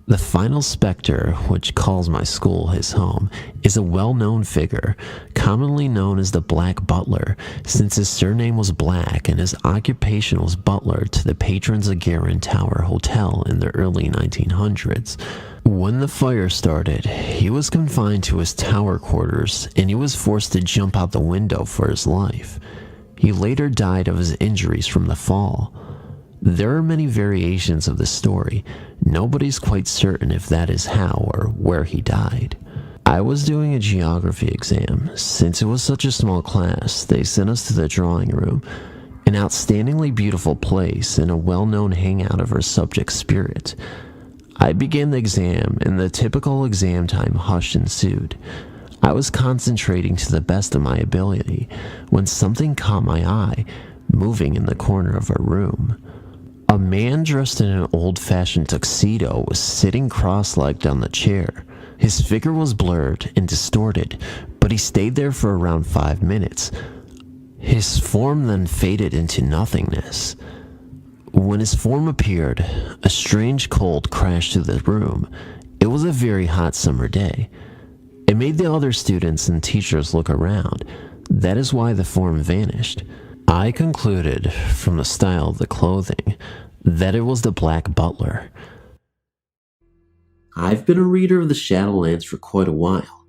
Speaker 1: The final specter, which calls my school his home, is a well-known figure, commonly known as the Black Butler, since his surname was Black and his occupation was butler to the patrons of Guerin Tower Hotel in the early 1900s. When the fire started, he was confined to his tower quarters and he was forced to jump out the window for his life. He later died of his injuries from the fall. There are many variations of the story. Nobody's quite certain if that is how or where he died. I was doing a geography exam. Since it was such a small class, they sent us to the drawing room, an outstandingly beautiful place and a well-known hangout of our subject spirit. I began the exam, and the typical exam time hush ensued. I was concentrating to the best of my ability when something caught my eye, moving in the corner of our room. A man dressed in an old-fashioned tuxedo was sitting cross-legged on the chair. His figure was blurred and distorted, but he stayed there for around 5 minutes. His form then faded into nothingness. When his form appeared, a strange cold crashed through the room. It was a very hot summer day. It made the other students and teachers look around. That is why the form vanished. I concluded, from the style of the clothing, that it was the Black Butler. I've been a reader of the Shadowlands for quite a while.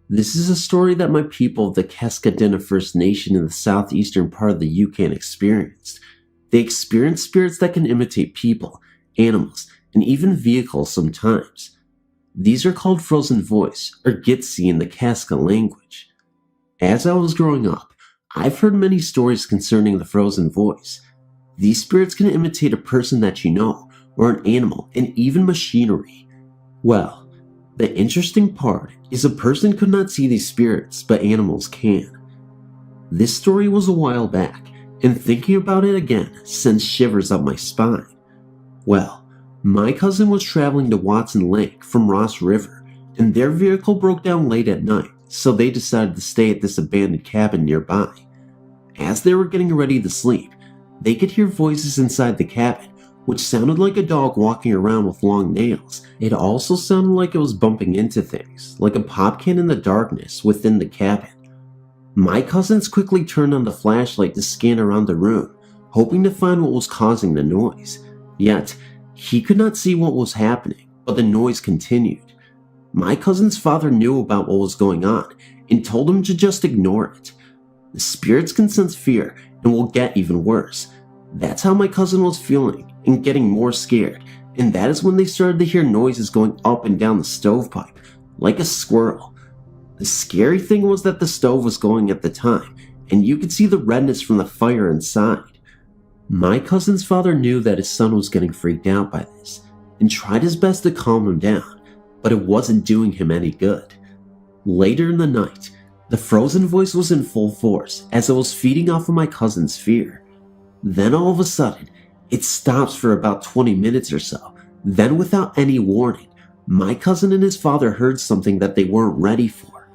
Speaker 1: This is a story that my people of the Cascadena First Nation in the southeastern part of the Yukon experienced. They experience spirits that can imitate people, animals, and even vehicles sometimes. These are called Frozen Voice, or Gitsi in the Casca language. As I was growing up, I've heard many stories concerning the Frozen Voice. These spirits can imitate a person that you know, or an animal, and even machinery. Well, the interesting part is a person could not see these spirits, but animals can. This story was a while back, and thinking about it again sends shivers up my spine. Well, my cousin was traveling to Watson Lake from Ross River, and their vehicle broke down late at night, so they decided to stay at this abandoned cabin nearby. As they were getting ready to sleep, they could hear voices inside the cabin, which sounded like a dog walking around with long nails. It also sounded like it was bumping into things, like a pop can in the darkness within the cabin. My cousins quickly turned on the flashlight to scan around the room, hoping to find what was causing the noise. Yet, he could not see what was happening, but the noise continued. My cousin's father knew about what was going on and told him to just ignore it. The spirits can sense fear and will get even worse. That's how my cousin was feeling and getting more scared, and that is when they started to hear noises going up and down the stovepipe, like a squirrel. The scary thing was that the stove was going at the time, and you could see the redness from the fire inside. My cousin's father knew that his son was getting freaked out by this, and tried his best to calm him down, but it wasn't doing him any good. Later in the night, the Frozen Voice was in full force as it was feeding off of my cousin's fear. Then all of a sudden, it stops for about 20 minutes or so. Then without any warning, my cousin and his father heard something that they weren't ready for.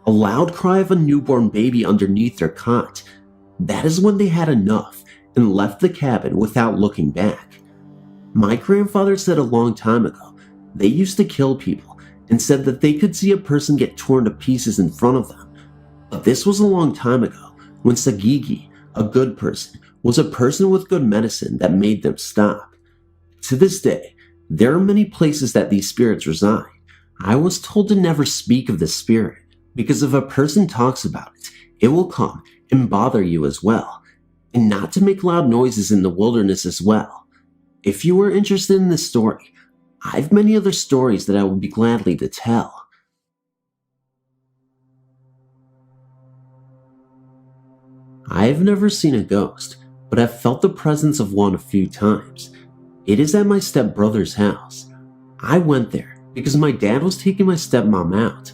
Speaker 1: A loud cry of a newborn baby underneath their cot. That is when they had enough and left the cabin without looking back. My grandfather said a long time ago, they used to kill people and said that they could see a person get torn to pieces in front of them. But this was a long time ago, when Sagigi, a good person, was a person with good medicine that made them stop. To this day, there are many places that these spirits reside. I was told to never speak of this spirit, because if a person talks about it, it will come and bother you as well, and not to make loud noises in the wilderness as well. If you are interested in this story, I've many other stories that I would be gladly to tell. I've never seen a ghost, but I've felt the presence of one a few times. It is at my stepbrother's house. I went there because my dad was taking my stepmom out.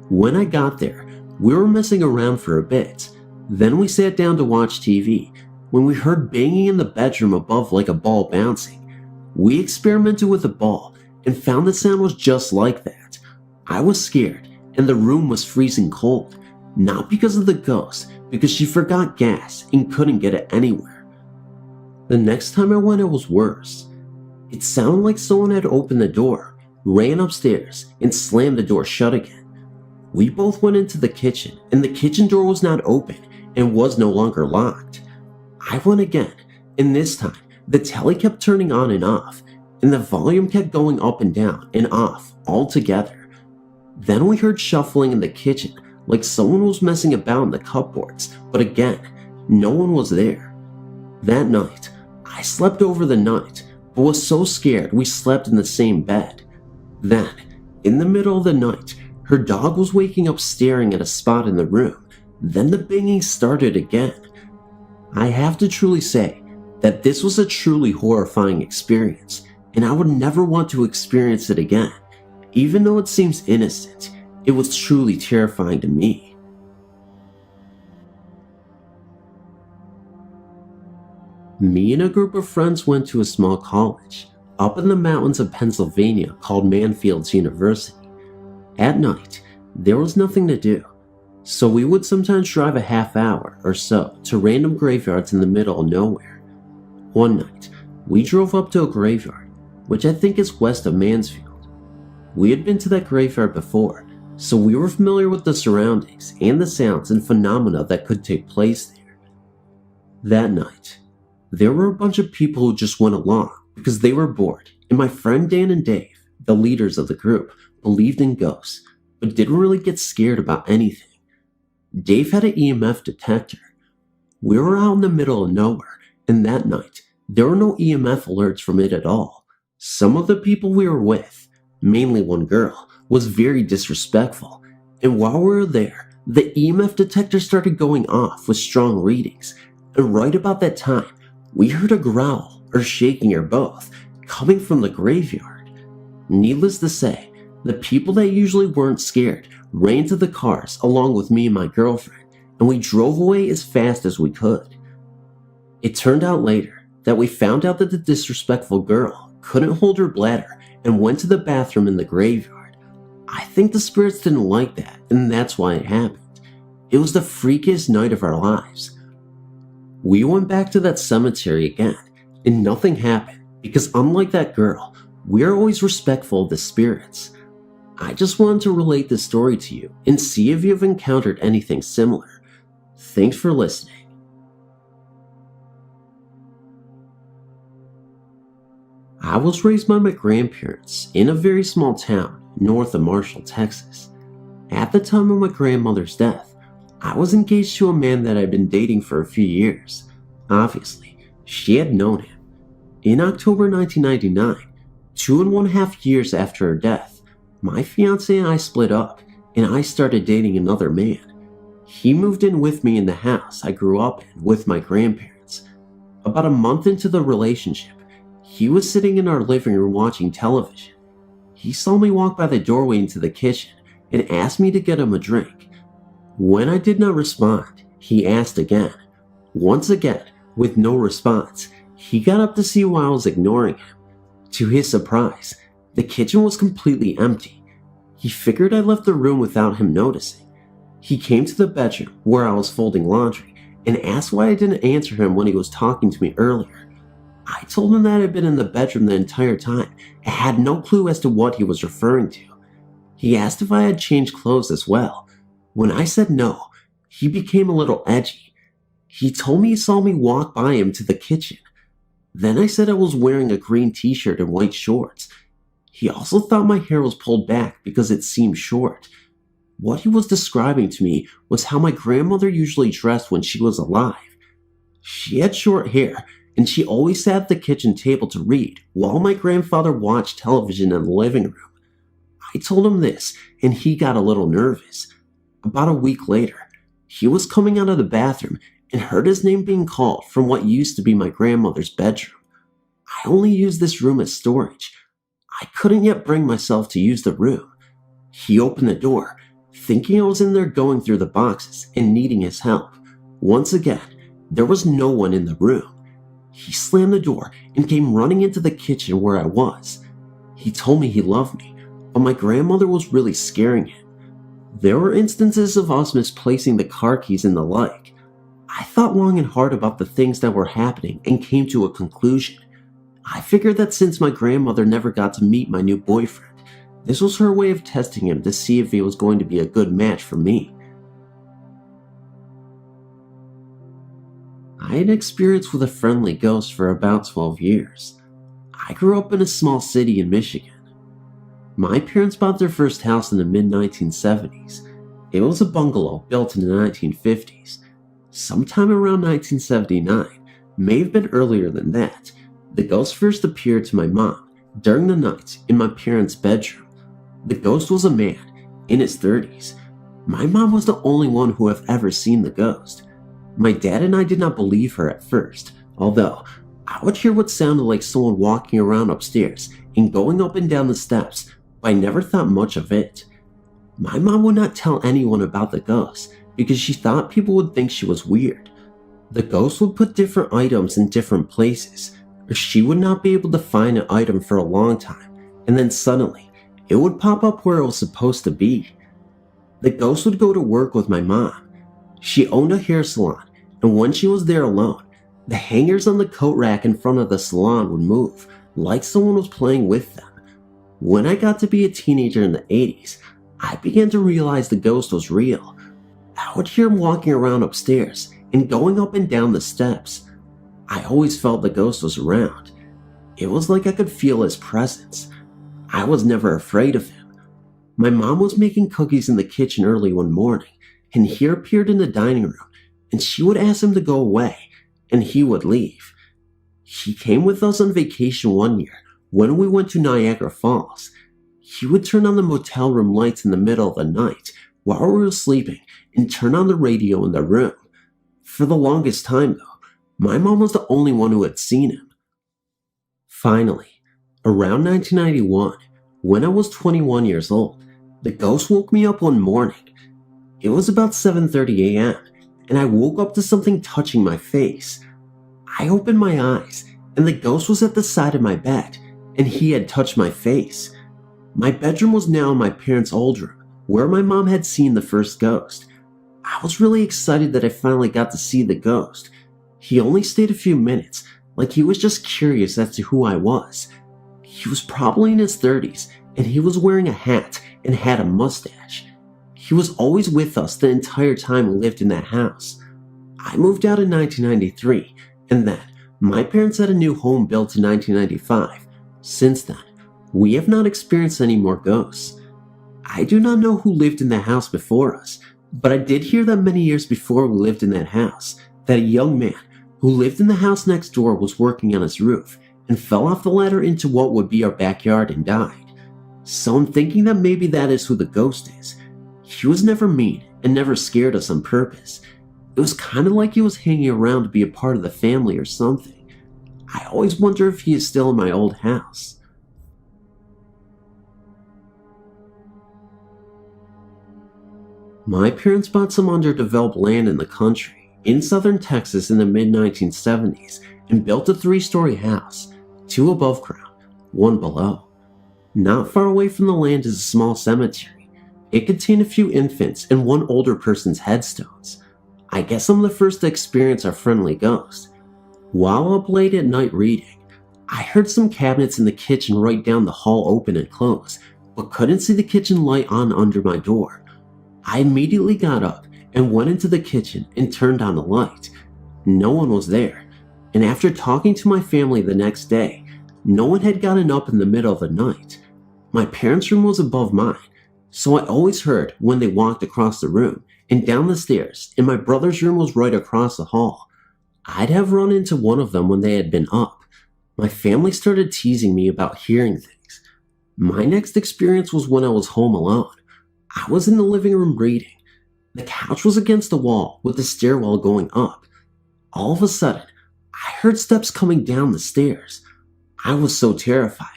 Speaker 1: When I got there, we were messing around for a bit. Then we sat down to watch TV when we heard banging in the bedroom above like a ball bouncing. We experimented with the ball and found the sound was just like that. I was scared and the room was freezing cold, not because of the ghost, because she forgot gas and couldn't get it anywhere. The next time I went, it was worse. It sounded like someone had opened the door, ran upstairs, and slammed the door shut again. We both went into the kitchen, and the kitchen door was not open and was no longer locked. I went again, and this time, the telly kept turning on and off, and the volume kept going up and down and off all together. Then we heard shuffling in the kitchen, like someone was messing about in the cupboards, but again, no one was there. That night, I slept over the night, but was so scared we slept in the same bed. Then, in the middle of the night, her dog was waking up staring at a spot in the room. Then the banging started again. I have to truly say that this was a truly horrifying experience, and I would never want to experience it again. Even though it seems innocent, it was truly terrifying to me. Me and a group of friends went to a small college up in the mountains of Pennsylvania called Manfields University. At night, there was nothing to do, so we would sometimes drive a half hour or so to random graveyards in the middle of nowhere. One night, we drove up to a graveyard, which I think is west of Mansfield. We had been to that graveyard before, so we were familiar with the surroundings and the sounds and phenomena that could take place there. That night, there were a bunch of people who just went along because they were bored, and my friend Dan and Dave, the leaders of the group, believed in ghosts, but didn't really get scared about anything. Dave had an EMF detector. We were out in the middle of nowhere, and that night, there were no EMF alerts from it at all. Some of the people we were with, mainly one girl, was very disrespectful, and while we were there, the EMF detector started going off with strong readings, and right about that time, we heard a growl, or shaking, or both, coming from the graveyard. Needless to say, the people that usually weren't scared ran to the cars along with me and my girlfriend, and we drove away as fast as we could. It turned out later that we found out that the disrespectful girl couldn't hold her bladder and went to the bathroom in the graveyard. I think the spirits didn't like that, and that's why it happened. It was the freakiest night of our lives. We went back to that cemetery again, and nothing happened because unlike that girl, we're always respectful of the spirits. I just wanted to relate this story to you and see if you've encountered anything similar. Thanks for listening. I was raised by my grandparents in a very small town north of Marshall, Texas. At the time of my grandmother's death, I was engaged to a man that I'd been dating for a few years. Obviously, she had known him. In October 1999, 2.5 years after her death, my fiancé and I split up, and I started dating another man. He moved in with me in the house I grew up in with my grandparents. About a month into the relationship, he was sitting in our living room watching television. He saw me walk by the doorway into the kitchen and asked me to get him a drink. When I did not respond, he asked again. Once again, with no response, he got up to see why I was ignoring him. To his surprise, the kitchen was completely empty. He figured I left the room without him noticing. He came to the bedroom where I was folding laundry and asked why I didn't answer him when he was talking to me earlier. I told him that I had been in the bedroom the entire time and had no clue as to what he was referring to. He asked if I had changed clothes as well. When I said no, he became a little edgy. He told me he saw me walk by him to the kitchen. Then I said I was wearing a green t-shirt and white shorts. He also thought my hair was pulled back because it seemed short. What he was describing to me was how my grandmother usually dressed when she was alive. She had short hair, and she always sat at the kitchen table to read while my grandfather watched television in the living room. I told him this, and he got a little nervous. About a week later, He was coming out of the bathroom and heard his name being called from what used to be my grandmother's bedroom. I only used this room as storage. I couldn't yet bring myself to use the room. He opened the door, thinking I was in there going through the boxes and needing his help. Once again, there was no one in the room. He slammed the door and came running into the kitchen where I was. He told me he loved me, but my grandmother was really scaring him. There were instances of us misplacing the car keys and the like. I thought long and hard about the things that were happening and came to a conclusion. I figured that since my grandmother never got to meet my new boyfriend, this was her way of testing him to see if he was going to be a good match for me. I had experience with a friendly ghost for about 12 years. I grew up in a small city in Michigan. My parents bought their first house in the mid-1970s. It was a bungalow built in the 1950s. Sometime around 1979, may have been earlier than that, the ghost first appeared to my mom during the night in my parents' bedroom. The ghost was a man in his 30s. My mom was the only one who have ever seen the ghost. My dad and I did not believe her at first, although I would hear what sounded like someone walking around upstairs and going up and down the steps, but I never thought much of it. My mom would not tell anyone about the ghost because she thought people would think she was weird. The ghost would put different items in different places, or she would not be able to find an item for a long time, and then suddenly, it would pop up where it was supposed to be. The ghost would go to work with my mom. She owned a hair salon, and when she was there alone, the hangers on the coat rack in front of the salon would move, like someone was playing with them. When I got to be a teenager in the 80s, I began to realize the ghost was real. I would hear him walking around upstairs and going up and down the steps. I always felt the ghost was around. It was like I could feel his presence. I was never afraid of him. My mom was making cookies in the kitchen early one morning, and he appeared in the dining room, and she would ask him to go away, and he would leave. He came with us on vacation one year when we went to Niagara Falls. He would turn on the motel room lights in the middle of the night while we were sleeping and turn on the radio in the room. For the longest time, though, my mom was the only one who had seen him. Finally, around 1991, when I was 21 years old, the ghost woke me up one morning. It was about 7:30 a.m., and I woke up to something touching my face. I opened my eyes, and the ghost was at the side of my bed, and he had touched my face. My bedroom was now in my parents' old room, where my mom had seen the first ghost. I was really excited that I finally got to see the ghost. He only stayed a few minutes, like he was just curious as to who I was. He was probably in his 30s, and he was wearing a hat and had a mustache. He was always with us the entire time we lived in that house. I moved out in 1993, and then my parents had a new home built in 1995. Since then, we have not experienced any more ghosts. I do not know who lived in the house before us, but I did hear that many years before we lived in that house, that a young man who lived in the house next door was working on his roof and fell off the ladder into what would be our backyard and died. So I'm thinking that maybe that is who the ghost is. He was never mean and never scared us on purpose. It was kind of like he was hanging around to be a part of the family or something. I always wonder if he is still in my old house. My parents bought some underdeveloped land in the country, in southern Texas in the mid-1970s, and built a 3-story house, 2 above ground, 1 below. Not far away from the land is a small cemetery. It contained a few infants and 1 older person's headstones. I guess I'm the first to experience our friendly ghost. While up late at night reading, I heard some cabinets in the kitchen right down the hall open and close, but couldn't see the kitchen light on under my door. I immediately got up and went into the kitchen and turned on the light. No one was there, and after talking to my family the next day, no one had gotten up in the middle of the night. My parents' room was above mine, so I always heard when they walked across the room and down the stairs, and my brother's room was right across the hall. I'd have run into one of them when they had been up. My family started teasing me about hearing things. My next experience was when I was home alone. I was in the living room reading. The couch was against the wall with the stairwell going up. All of a sudden, I heard steps coming down the stairs. I was so terrified.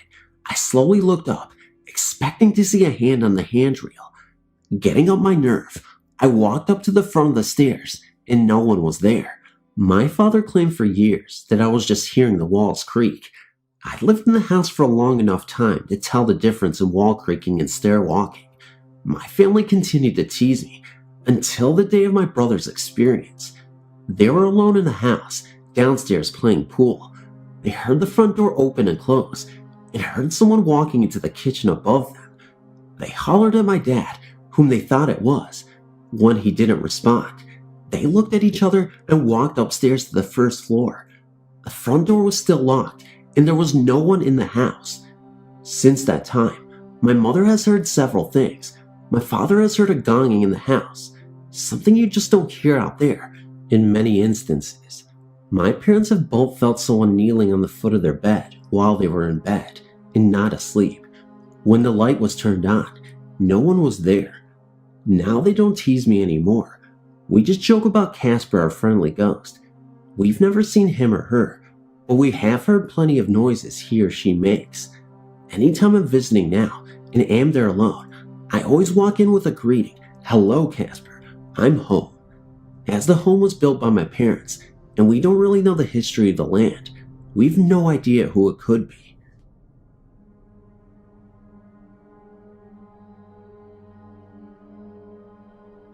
Speaker 1: I slowly looked up, expecting to see a hand on the handrail. Getting up my nerve, I walked up to the front of the stairs, and no one was there. My father claimed for years that I was just hearing the walls creak. I'd lived in the house for a long enough time to tell the difference in wall creaking and stair walking. My family continued to tease me until the day of my brother's experience. They were alone in the house, downstairs playing pool. They heard the front door open and close, and heard someone walking into the kitchen above them. They hollered at my dad, whom they thought it was. When he didn't respond, they looked at each other and walked upstairs to the first floor. The front door was still locked, and there was no one in the house. Since that time, my mother has heard several things. My father has heard a gonging in the house, something you just don't hear out there in many instances. My parents have both felt someone kneeling on the foot of their bed while they were in bed and not asleep. When the light was turned on, no one was there. Now they don't tease me anymore. We just joke about Casper, our friendly ghost. We've never seen him or her, but we have heard plenty of noises he or she makes. Anytime I'm visiting now and am there alone, I always walk in with a greeting. Hello, Casper. I'm home. As the home was built by my parents, and we don't really know the history of the land, we've no idea who it could be.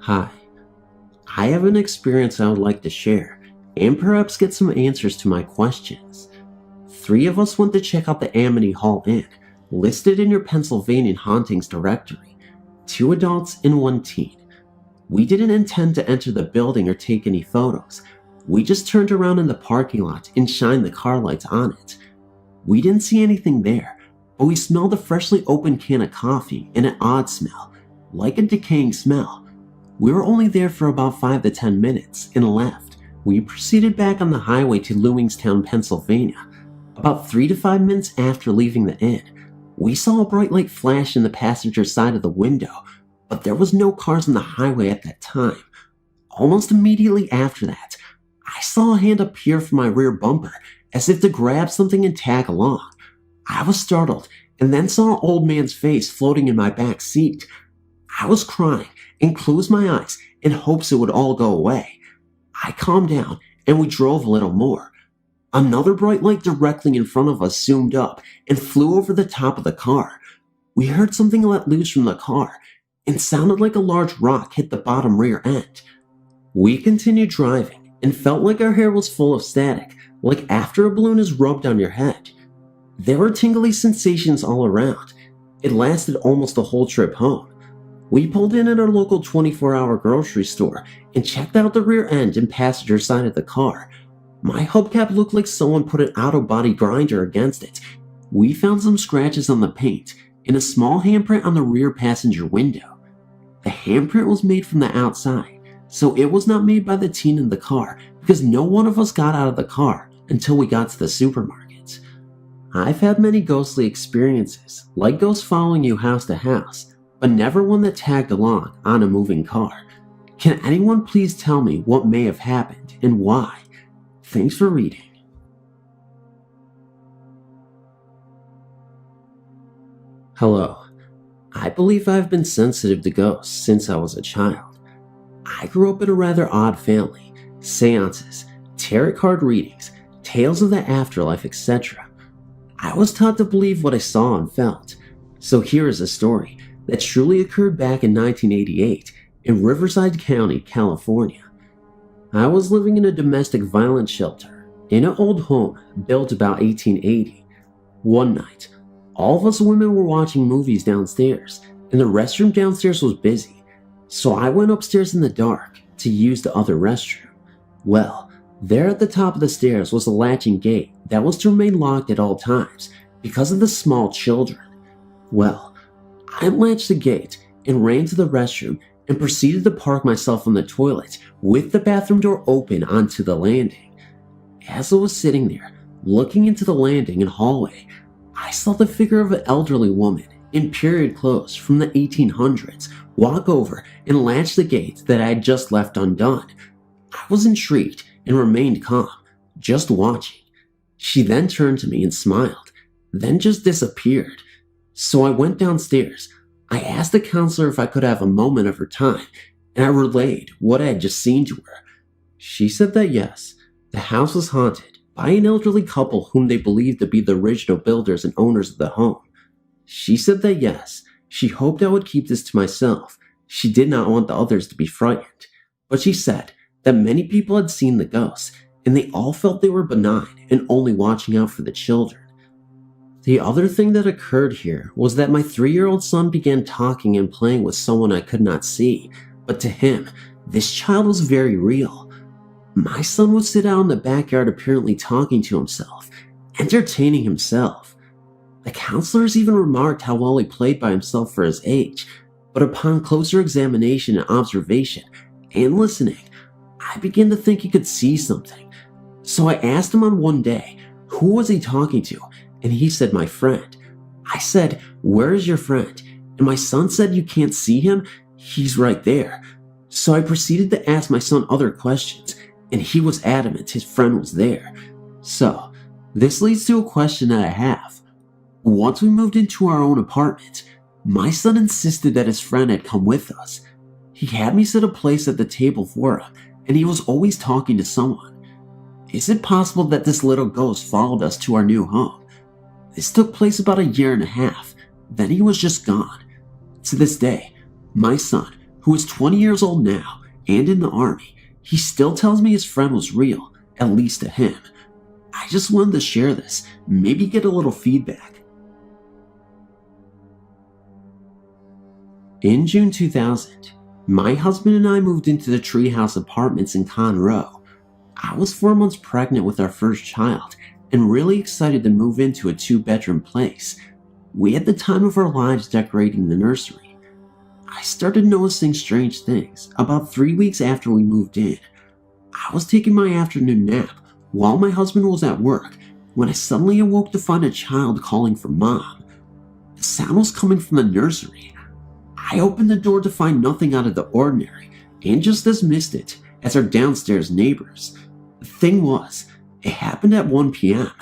Speaker 1: Hi. I have an experience I would like to share, and perhaps get some answers to my questions. 3 of us went to check out the Amity Hall Inn, listed in your Pennsylvania Hauntings directory. 2 adults and 1 teen. We didn't intend to enter the building or take any photos. We just turned around in the parking lot and shined the car lights on it. We didn't see anything there, but we smelled a freshly opened can of coffee and an odd smell, like a decaying smell. We were only there for about 5 to 10 minutes and left. We proceeded back on the highway to Lewingstown, Pennsylvania. About 3 to 5 minutes after leaving the inn, we saw a bright light flash in the passenger side of the window, but there was no cars on the highway at that time. Almost immediately after that, I saw a hand appear from my rear bumper as if to grab something and tag along. I was startled and then saw an old man's face floating in my back seat. I was crying and closed my eyes in hopes it would all go away. I calmed down and we drove a little more. Another bright light directly in front of us zoomed up and flew over the top of the car. We heard something let loose from the car and sounded like a large rock hit the bottom rear end. We continued driving and felt like our hair was full of static, like after a balloon is rubbed on your head. There were tingly sensations all around. It lasted almost the whole trip home. We pulled in at our local 24-hour grocery store and checked out the rear end and passenger side of the car. My hubcap looked like someone put an auto-body grinder against it. We found some scratches on the paint and a small handprint on the rear passenger window. The handprint was made from the outside, so it was not made by the teen in the car because no one of us got out of the car until we got to the supermarket. I've had many ghostly experiences, like ghosts following you house to house, but never one that tagged along on a moving car. Can anyone please tell me what may have happened and why? Thanks for reading. Hello. I believe I've been sensitive to ghosts since I was a child. I grew up in a rather odd family. Seances, tarot card readings, tales of the afterlife, etc. I was taught to believe what I saw and felt. So here is a story that truly occurred back in 1988 in Riverside County, California. I was living in a domestic violence shelter in an old home built about 1880. One night, all of us women were watching movies downstairs, and the restroom downstairs was busy, so I went upstairs in the dark to use the other restroom. Well, there at the top of the stairs was a latching gate that was to remain locked at all times because of the small children. Well, I unlatched the gate and ran to the restroom and proceeded to park myself on the toilet with the bathroom door open onto the landing. As I was sitting there, looking into the landing and hallway, I saw the figure of an elderly woman in period clothes from the 1800s, walk over and latch the gate that I had just left undone. I was intrigued and remained calm, just watching. She then turned to me and smiled, then just disappeared. So I went downstairs. I asked the counselor if I could have a moment of her time, and I relayed what I had just seen to her. She said that yes, the house was haunted by an elderly couple whom they believed to be the original builders and owners of the home. She said that yes, she hoped I would keep this to myself. She did not want the others to be frightened, but she said that many people had seen the ghosts, and they all felt they were benign and only watching out for the children. The other thing that occurred here was that my 3-year-old son began talking and playing with someone I could not see, but to him, this child was very real. My son would sit out in the backyard apparently talking to himself, entertaining himself. The counselors even remarked how well he played by himself for his age, but upon closer examination and observation and listening, I began to think he could see something. So I asked him on one day, who was he talking to? And he said, my friend. I said, where is your friend? And my son said, you can't see him? He's right there. So I proceeded to ask my son other questions, and he was adamant his friend was there. So, this leads to a question that I have. Once we moved into our own apartment, my son insisted that his friend had come with us. He had me set a place at the table for him, and he was always talking to someone. Is it possible that this little ghost followed us to our new home? This took place about 1.5 years, then he was just gone. To this day, my son, who is 20 years old now and in the army, he still tells me his friend was real, at least to him. I just wanted to share this, maybe get a little feedback. In June 2000, my husband and I moved into the Treehouse Apartments in Conroe. I was 4 months pregnant with our first child and really excited to move into a 2-bedroom place. We had the time of our lives decorating the nursery. I started noticing strange things about 3 weeks after we moved in. I was taking my afternoon nap while my husband was at work when I suddenly awoke to find a child calling for mom. The sound was coming from the nursery. I opened the door to find nothing out of the ordinary and just dismissed it as our downstairs neighbors. The thing was, it happened at 1 p.m.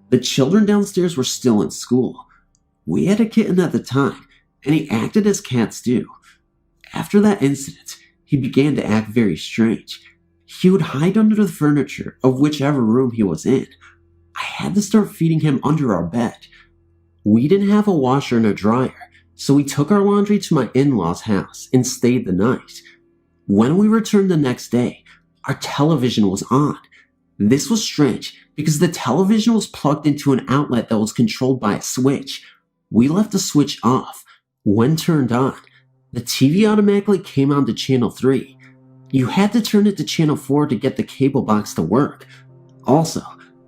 Speaker 1: The children downstairs were still in school. We had a kitten at the time, and he acted as cats do. After that incident, he began to act very strange. He would hide under the furniture of whichever room he was in. I had to start feeding him under our bed. We didn't have a washer and a dryer, so we took our laundry to my in-laws' house and stayed the night. When we returned the next day, our television was on. This was strange because the television was plugged into an outlet that was controlled by a switch. We left the switch off. When turned on, the TV automatically came on to channel 3. You had to turn it to channel 4 to get the cable box to work. Also,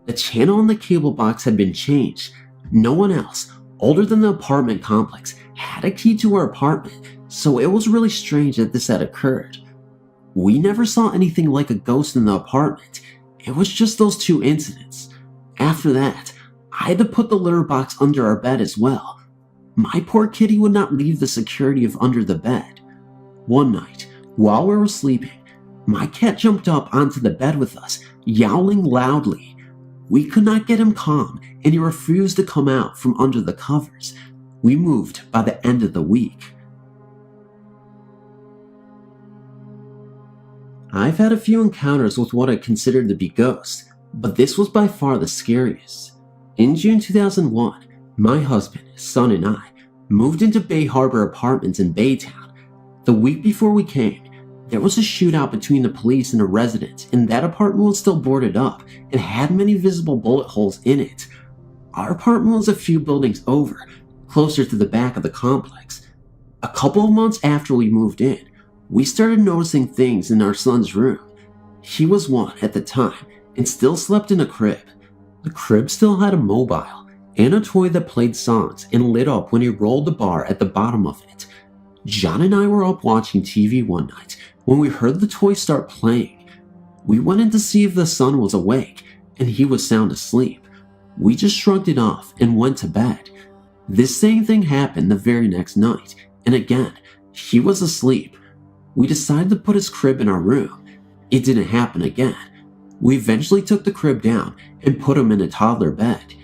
Speaker 1: the channel on the cable box had been changed. No one else, older than the apartment complex, had a key to our apartment, so it was really strange that this had occurred. We never saw anything like a ghost in the apartment. It was just those 2 incidents. After that, I had to put the litter box under our bed as well. My poor kitty would not leave the security of under the bed. One night, while we were sleeping, my cat jumped up onto the bed with us, yowling loudly. We could not get him calm, and he refused to come out from under the covers. We moved by the end of the week. I've had a few encounters with what I considered to be ghosts, but this was by far the scariest. In June 2001, my husband, son, and I moved into Bay Harbor Apartments in Baytown. The week before we came, there was a shootout between the police and a resident, and that apartment was still boarded up and had many visible bullet holes in it. Our apartment was a few buildings over, closer to the back of the complex. A couple of months after we moved in, we started noticing things in our son's room. He was 1 at the time and still slept in a crib. The crib still had a mobile and a toy that played songs and lit up when he rolled the bar at the bottom of it. John and I were up watching TV one night when we heard the toy start playing. We went in to see if the son was awake, and he was sound asleep. We just shrugged it off and went to bed. This same thing happened the very next night, and again, he was asleep. We decided to put his crib in our room. It didn't happen again. We eventually took the crib down and put him in a toddler bed.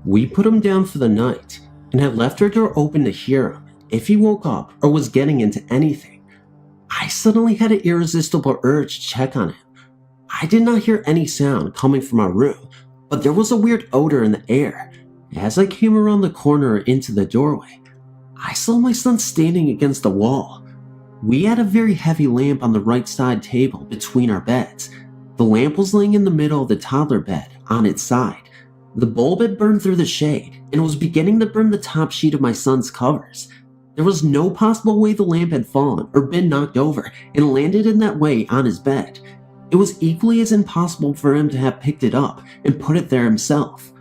Speaker 1: We put him down for the night and had left our door open to hear him if he woke up or was getting into anything. I suddenly had an irresistible urge to check on him. I did not hear any sound coming from our room, but there was a weird odor in the air. As I came around the corner into the doorway, I saw my son standing against the wall. We had a very heavy lamp on the right side table between our beds. The lamp was laying in the middle of the toddler bed on its side. The bulb had burned through the shade and was beginning to burn the top sheet of my son's covers. There was no possible way the lamp had fallen or been knocked over and landed in that way on his bed. It was equally as impossible for him to have picked it up and put it there himself.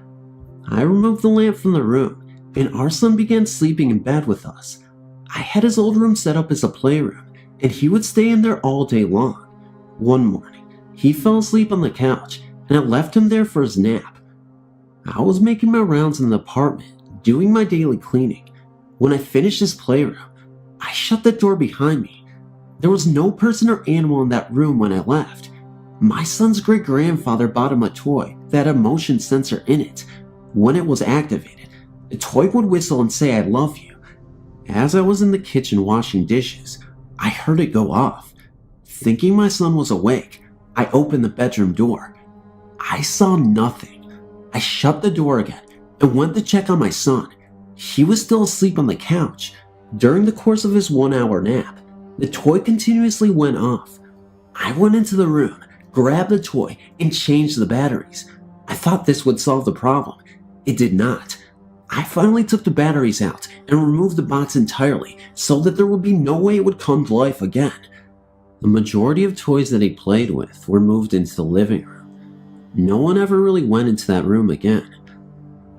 Speaker 1: I removed the lamp from the room, and our son began sleeping in bed with us. I had his old room set up as a playroom, and he would stay in there all day long. One morning, he fell asleep on the couch, and I left him there for his nap. I was making my rounds in the apartment, doing my daily cleaning. When I finished his playroom, I shut the door behind me. There was no person or animal in that room when I left. My son's great-grandfather bought him a toy that had a motion sensor in it. When it was activated, the toy would whistle and say, "I love you." As I was in the kitchen washing dishes, I heard it go off. Thinking my son was awake, I opened the bedroom door. I saw nothing. I shut the door again and went to check on my son. He was still asleep on the couch. During the course of his 1-hour nap, the toy continuously went off. I went into the room, grabbed the toy, and changed the batteries. I thought this would solve the problem. It did not. I finally took the batteries out and removed the box entirely so that there would be no way it would come to life again. The majority of toys that he played with were moved into the living room. No one ever really went into that room again.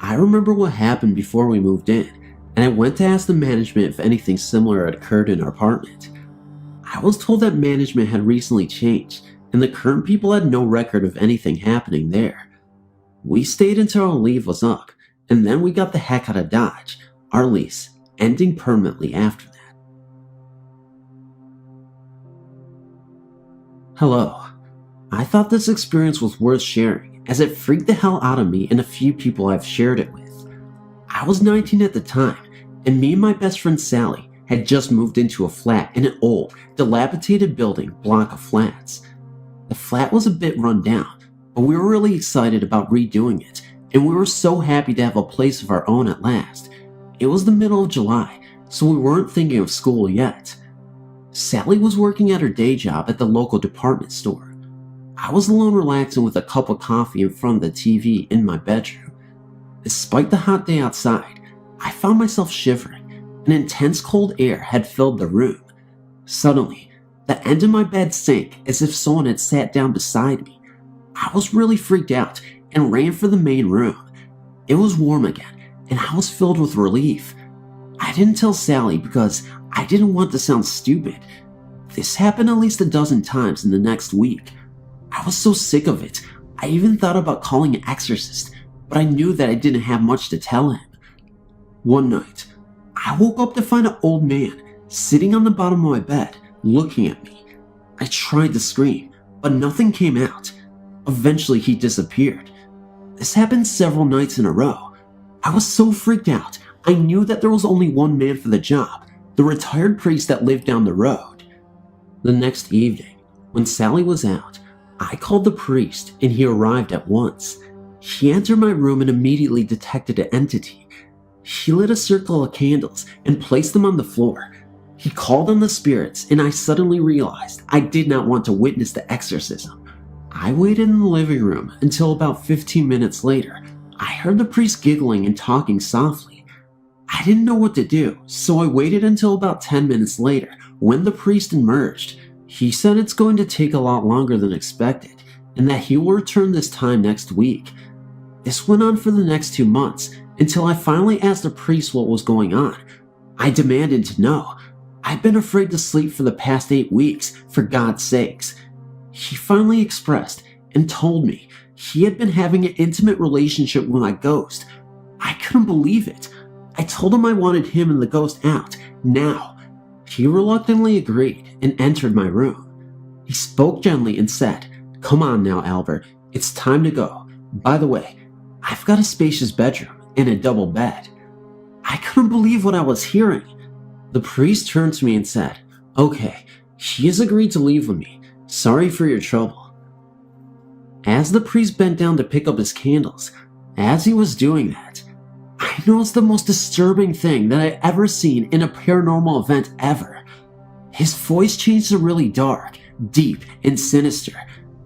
Speaker 1: I remember what happened before we moved in, and I went to ask the management if anything similar had occurred in our apartment. I was told that management had recently changed, and the current people had no record of anything happening there. We stayed until our leave was up, and then we got the heck out of Dodge, our lease ending permanently after that. Hello. I thought this experience was worth sharing, as it freaked the hell out of me and a few people I've shared it with. I was 19 at the time, and me and my best friend Sally had just moved into a flat in an old, dilapidated building block of flats. The flat was a bit run down, but we were really excited about redoing it, and we were so happy to have a place of our own at last. It was the middle of July, so we weren't thinking of school yet. Sally was working at her day job at the local department store. I was alone relaxing with a cup of coffee in front of the TV in my bedroom. Despite the hot day outside, I found myself shivering. An intense cold air had filled the room. Suddenly, the end of my bed sank as if someone had sat down beside me. I was really freaked out and ran for the main room. It was warm again, and I was filled with relief. I didn't tell Sally because I didn't want to sound stupid. This happened at least a dozen times in the next week. I was so sick of it, I even thought about calling an exorcist, but I knew that I didn't have much to tell him. One night, I woke up to find an old man sitting on the bottom of my bed, looking at me. I tried to scream, but nothing came out. Eventually, he disappeared. This happened several nights in a row. I was so freaked out, I knew that there was only one man for the job, the retired priest that lived down the road. The next evening, when Sally was out, I called the priest and he arrived at once. He entered my room and immediately detected an entity. He lit a circle of candles and placed them on the floor. He called on the spirits, and I suddenly realized I did not want to witness the exorcism. I waited in the living room until about 15 minutes later. I heard the priest giggling and talking softly. I didn't know what to do, so I waited until about 10 minutes later when the priest emerged. He said it's going to take a lot longer than expected, and that he will return this time next week. This went on for the next 2 months, until I finally asked the priest what was going on. I demanded to know. I've been afraid to sleep for the past 8 weeks, for God's sakes. He finally expressed and told me he had been having an intimate relationship with my ghost. I couldn't believe it. I told him I wanted him and the ghost out, now. He reluctantly agreed and entered my room. He spoke gently and said, "Come on now, Albert, it's time to go. By the way, I've got a spacious bedroom and a double bed." I couldn't believe what I was hearing. The priest turned to me and said, "Okay, he has agreed to leave with me. Sorry for your trouble." As the priest bent down to pick up his candles, as he was doing that, I noticed the most disturbing thing that I ever seen in a paranormal event ever. His voice changed to really dark, deep, and sinister,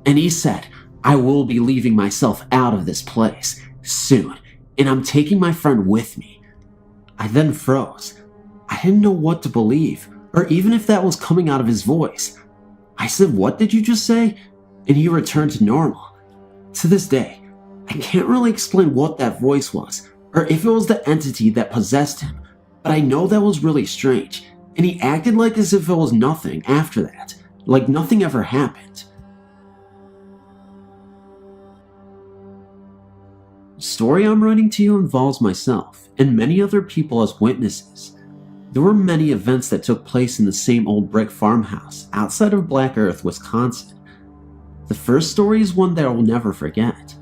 Speaker 1: and he said, "I will be leaving myself out of this place soon, and I'm taking my friend with me." I then froze. I didn't know what to believe, or even if that was coming out of his voice. I said, "What did you just say?" And he returned to normal. To this day, I can't really explain what that voice was, or if it was the entity that possessed him, but I know that was really strange, and he acted like as if it was nothing after that, like nothing ever happened. The story I'm writing to you involves myself and many other people as witnesses. There were many events that took place in the same old brick farmhouse outside of Black Earth, Wisconsin. The first story is one that I will never forget.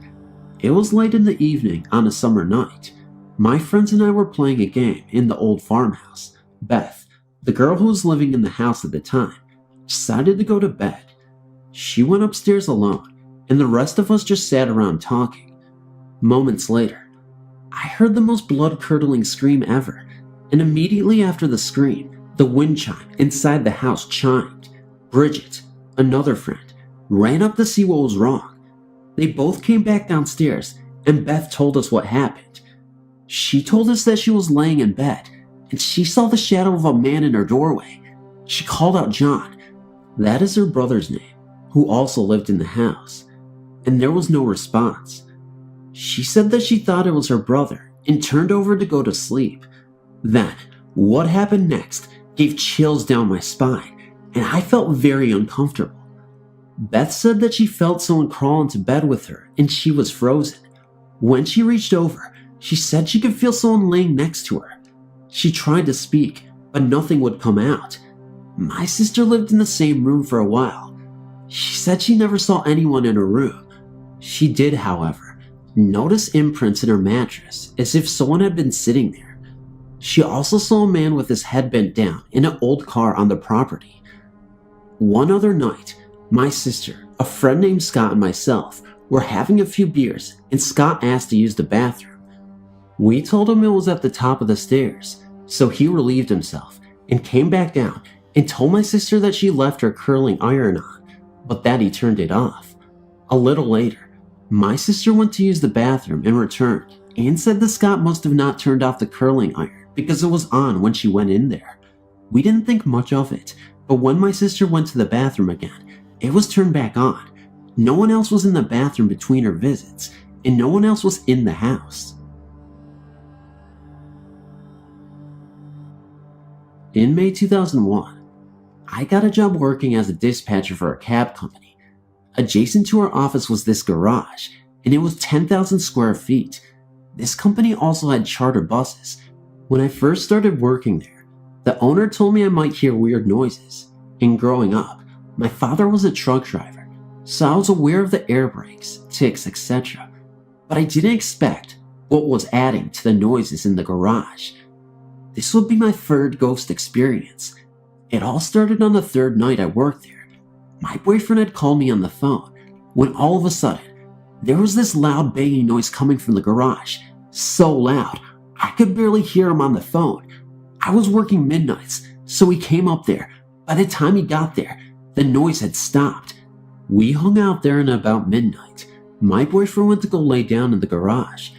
Speaker 1: It was late in the evening on a summer night. My friends and I were playing a game in the old farmhouse. Beth, the girl who was living in the house at the time, decided to go to bed. She went upstairs alone, and the rest of us just sat around talking. Moments later, I heard the most blood-curdling scream ever, and immediately after the scream, the wind chime inside the house chimed. Bridget, another friend, ran up to see what was wrong. They both came back downstairs, and Beth told us what happened. She told us that she was laying in bed, and she saw the shadow of a man in her doorway. She called out John, that is her brother's name, who also lived in the house, and there was no response. She said that she thought it was her brother and turned over to go to sleep. Then, what happened next gave chills down my spine, and I felt very uncomfortable. Beth said that she felt someone crawl into bed with her and she was frozen. When she reached over, she said she could feel someone laying next to her. She tried to speak, but nothing would come out. My sister lived in the same room for a while. She said she never saw anyone in her room. She did, however, notice imprints in her mattress as if someone had been sitting there. She also saw a man with his head bent down in an old car on the property. One other night, my sister, a friend named Scott, and myself were having a few beers, and Scott asked to use the bathroom. We told him it was at the top of the stairs, so he relieved himself and came back down and told my sister that she left her curling iron on, but that he turned it off. A little later, my sister went to use the bathroom and returned and said that Scott must have not turned off the curling iron because it was on when she went in there. We didn't think much of it, but when my sister went to the bathroom again, it was turned back on. No one else was in the bathroom between her visits, and no one else was in the house. In May 2001, I got a job working as a dispatcher for a cab company. Adjacent to our office was this garage, and it was 10,000 square feet. This company also had charter buses. When I first started working there, the owner told me I might hear weird noises. And growing up, my father was a truck driver, so I was aware of the air brakes, ticks, etc. But I didn't expect what was adding to the noises in the garage. This would be my third ghost experience. It all started on the third night I worked there. My boyfriend had called me on the phone when all of a sudden, there was this loud banging noise coming from the garage. So loud, I could barely hear him on the phone. I was working midnights, so he came up there. By the time he got there, the noise had stopped. We hung out there and about midnight, my boyfriend went to go lay down in the garage.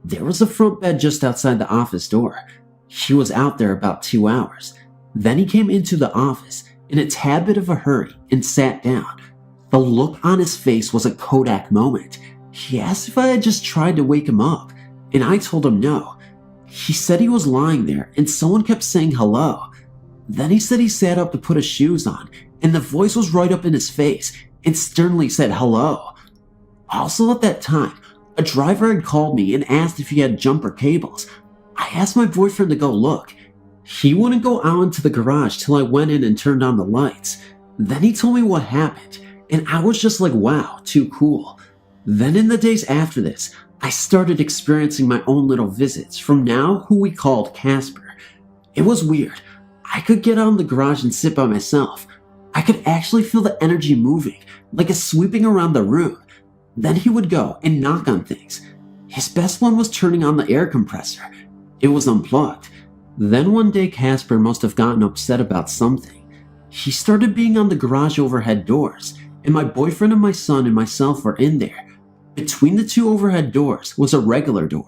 Speaker 1: There was a front bed just outside the office door. He was out there about 2 hours. Then he came into the office in a tad bit of a hurry and sat down. The look on his face was a Kodak moment. He asked if I had just tried to wake him up, and I told him no. He said he was lying there and someone kept saying hello. Then he said he sat up to put his shoes on, and the voice was right up in his face and sternly said hello. Also at that time, a driver had called me and asked if he had jumper cables. I asked my boyfriend to go look. He wouldn't go out into the garage till I went in and turned on the lights. Then he told me what happened, and I was just like, wow, too cool. Then in the days after this, I started experiencing my own little visits from now who we called Casper. It was weird. I could get out in the garage and sit by myself. I could actually feel the energy moving, like it's sweeping around the room. Then he would go and knock on things. His best one was turning on the air compressor. It was unplugged. Then one day Casper must have gotten upset about something. He started being on the garage overhead doors, and my boyfriend and my son and myself were in there. Between the two overhead doors was a regular door.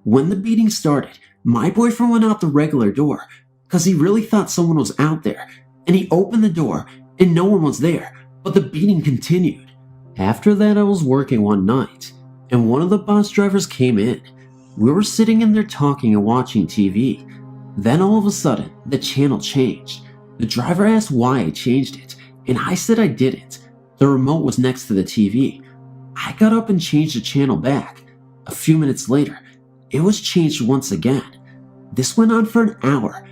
Speaker 1: When the beating started, my boyfriend went out the regular door because he really thought someone was out there, and he opened the door and no one was there, but the beating continued. After that, I was working one night, and one of the bus drivers came in. We were sitting in there talking and watching TV. Then all of a sudden, the channel changed. The driver asked why I changed it, and I said I didn't. The remote was next to the TV. I got up and changed the channel back. A few minutes later, it was changed once again. This went on for an hour.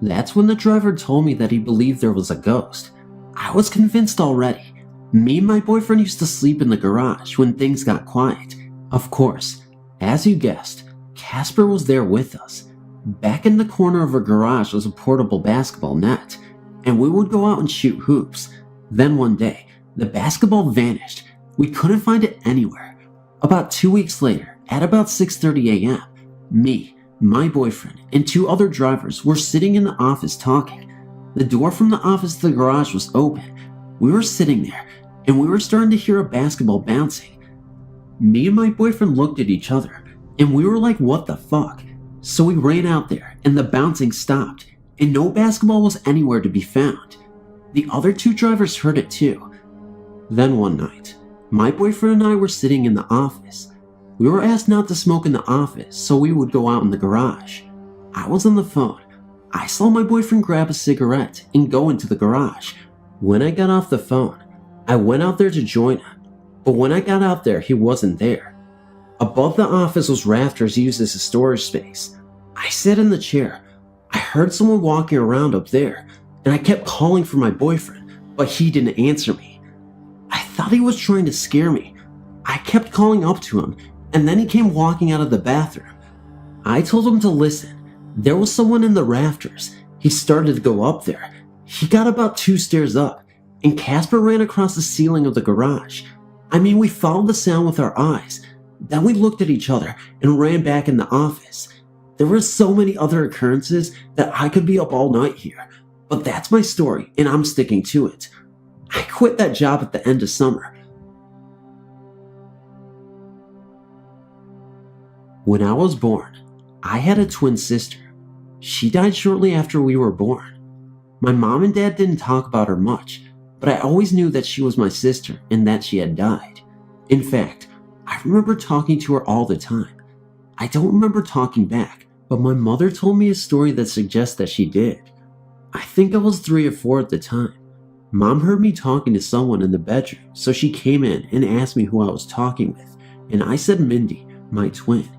Speaker 1: That's when the driver told me that he believed there was a ghost. I was convinced already. Me and my boyfriend used to sleep in the garage when things got quiet. Of course, as you guessed, Casper was there with us. Back in the corner of our garage was a portable basketball net, and we would go out and shoot hoops. Then one day, the basketball vanished. We couldn't find it anywhere. About 2 weeks later, at about 6:30 a.m., me, my boyfriend, and two other drivers were sitting in the office talking. The door from the office to the garage was open. We were sitting there, and we were starting to hear a basketball bouncing. Me and my boyfriend looked at each other, and we were like, what the fuck? So we ran out there, and the bouncing stopped, and no basketball was anywhere to be found. The other two drivers heard it too. Then one night, my boyfriend and I were sitting in the office. We were asked not to smoke in the office, so we would go out in the garage. I was on the phone. I saw my boyfriend grab a cigarette and go into the garage. When I got off the phone, I went out there to join him, but when I got out there, he wasn't there. Above the office was rafters used as a storage space. I sat in the chair. I heard someone walking around up there, and I kept calling for my boyfriend, but he didn't answer me. I thought he was trying to scare me. I kept calling up to him, and then he came walking out of the bathroom. I told him to listen. There was someone in the rafters. He started to go up there. He got about 2 stairs up, and Casper ran across the ceiling of the garage. I mean, we followed the sound with our eyes. Then we looked at each other and ran back in the office. There were so many other occurrences that I could be up all night here, but that's my story and I'm sticking to it. I quit that job at the end of summer. When I was born, I had a twin sister. She died shortly after we were born. My mom and dad didn't talk about her much, but I always knew that she was my sister and that she had died. In fact, I remember talking to her all the time. I don't remember talking back, but my mother told me a story that suggests that she did. I think I was 3 or 4 at the time. Mom heard me talking to someone in the bedroom, so she came in and asked me who I was talking with, and I said Mindy, my twin.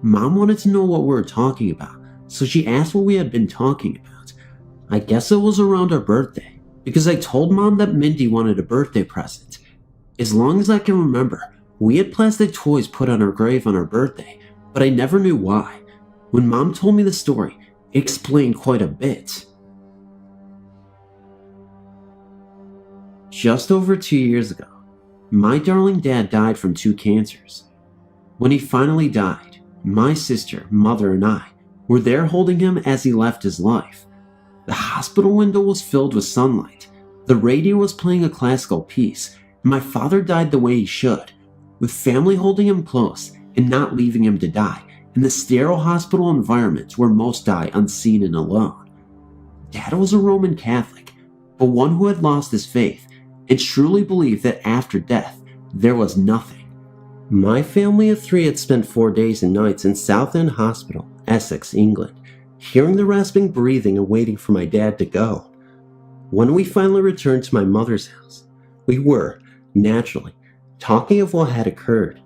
Speaker 1: Mom wanted to know what we were talking about, so she asked what we had been talking about. I guess it was around our birthday, because I told Mom that Mindy wanted a birthday present. As long as I can remember, we had plastic toys put on our grave on our birthday, but I never knew why. When Mom told me the story, it explained quite a bit. Just over 2 years ago, my darling dad died from 2 cancers. When he finally died, my sister, mother, and I were there holding him as he left his life. The hospital window was filled with sunlight. The radio was playing a classical piece, and my father died the way he should, with family holding him close and not leaving him to die in the sterile hospital environment where most die unseen and alone. Dad was a Roman Catholic, but one who had lost his faith and truly believed that after death there was nothing. My family of 3 had spent 4 days and nights in Southend Hospital, Essex, England, hearing the rasping breathing and waiting for my dad to go. When we finally returned to my mother's house, we were, naturally, talking of what had occurred.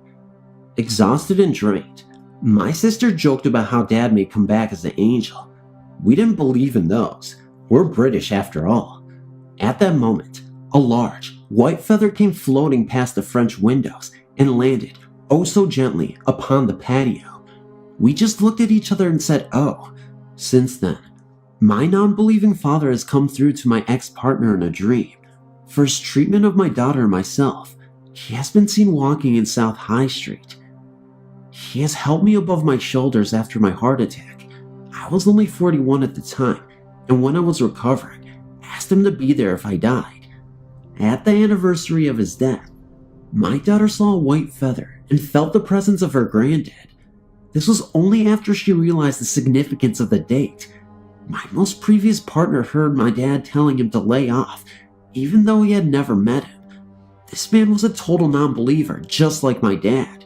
Speaker 1: Exhausted and drained, My sister joked about how Dad may come back as an angel. We didn't believe in those. We're British after all. At that moment, a large, white feather came floating past the French windows and landed, oh so gently, upon the patio. We just looked at each other and said, oh. Since then, my non-believing father has come through to my ex-partner in a dream. For his treatment of my daughter and myself, he has been seen walking in South High Street. He has held me above my shoulders after my heart attack. I was only 41 at the time, and when I was recovering, asked him to be there if I died. At the anniversary of his death, my daughter saw a white feather and felt the presence of her granddad. This was only after she realized the significance of the date. My most previous partner heard my dad telling him to lay off, even though he had never met him. This man was a total non-believer, just like my dad.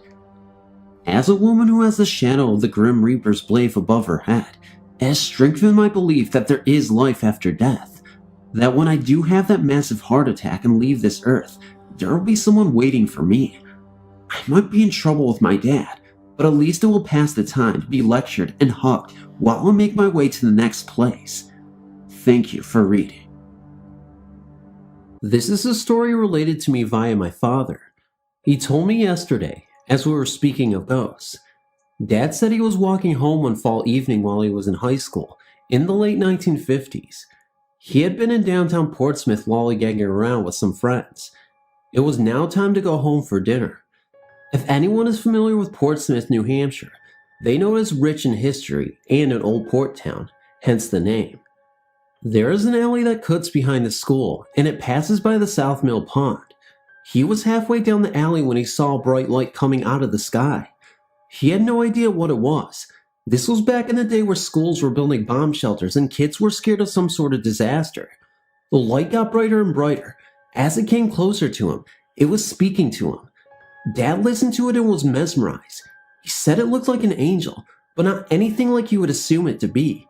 Speaker 1: As a woman who has the shadow of the Grim Reaper's blade above her head, it has strengthened my belief that there is life after death. That when I do have that massive heart attack and leave this earth, there will be someone waiting for me. I might be in trouble with my dad, but at least it will pass the time to be lectured and hugged while I make my way to the next place. Thank you for reading. This is a story related to me via my father. He told me yesterday, as we were speaking of ghosts. Dad said he was walking home one fall evening while he was in high school, in the late 1950s. He had been in downtown Portsmouth lollygagging around with some friends. It was now time to go home for dinner. If anyone is familiar with Portsmouth, New Hampshire, they know it is rich in history and an old port town, hence the name. There is an alley that cuts behind the school, and it passes by the South Mill Pond. He was halfway down the alley when he saw a bright light coming out of the sky. He had no idea what it was. This was back in the day where schools were building bomb shelters and kids were scared of some sort of disaster. The light got brighter and brighter. As it came closer to him, it was speaking to him. Dad listened to it and was mesmerized. He said it looked like an angel, but not anything like you would assume it to be.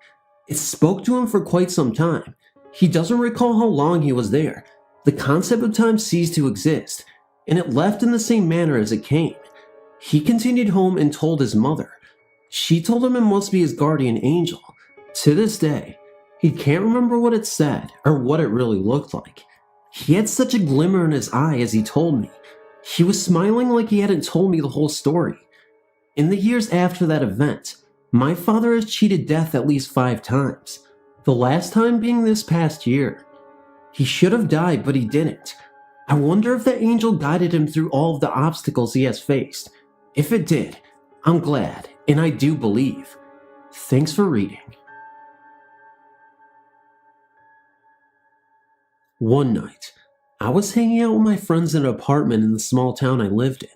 Speaker 1: It spoke to him for quite some time. He doesn't recall how long he was there. The concept of time ceased to exist, and it left in the same manner as it came. He continued home and told his mother. She told him it must be his guardian angel. To this day, he can't remember what it said or what it really looked like. He had such a glimmer in his eye as he told me. He was smiling like he hadn't told me the whole story. In the years after that event, my father has cheated death at least 5 times, the last time being this past year. He should have died, but he didn't. I wonder if the angel guided him through all of the obstacles he has faced. If it did, I'm glad, and I do believe. Thanks for reading. One night, I was hanging out with my friends in an apartment in the small town I lived in.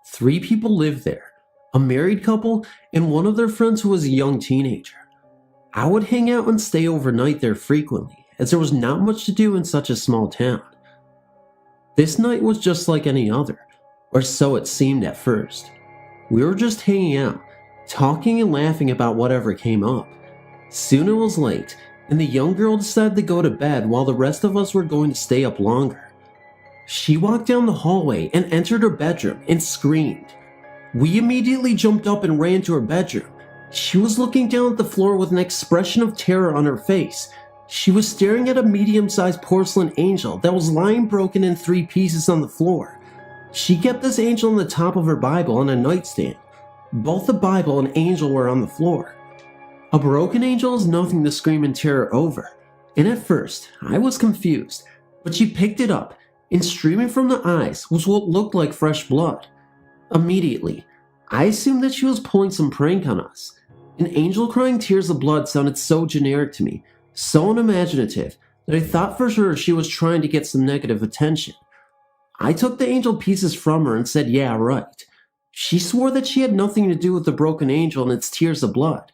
Speaker 1: 3 people lived there, a married couple and one of their friends who was a young teenager. I would hang out and stay overnight there frequently, as there was not much to do in such a small town. This night was just like any other, or so it seemed at first. We were just hanging out, talking and laughing about whatever came up. Soon it was late, and the young girl decided to go to bed while the rest of us were going to stay up longer. She walked down the hallway and entered her bedroom and screamed. We immediately jumped up and ran to her bedroom. She was looking down at the floor with an expression of terror on her face. She was staring at a medium-sized porcelain angel that was lying broken in 3 pieces on the floor. She kept this angel on the top of her Bible on a nightstand. Both the Bible and angel were on the floor. A broken angel is nothing to scream in terror over, and at first I was confused, but she picked it up, and streaming from the eyes was what looked like fresh blood. Immediately, I assumed that she was pulling some prank on us. An angel crying tears of blood sounded so generic to me, so unimaginative, that I thought for sure she was trying to get some negative attention. I took the angel pieces from her and said, yeah, right. She swore that she had nothing to do with the broken angel and its tears of blood.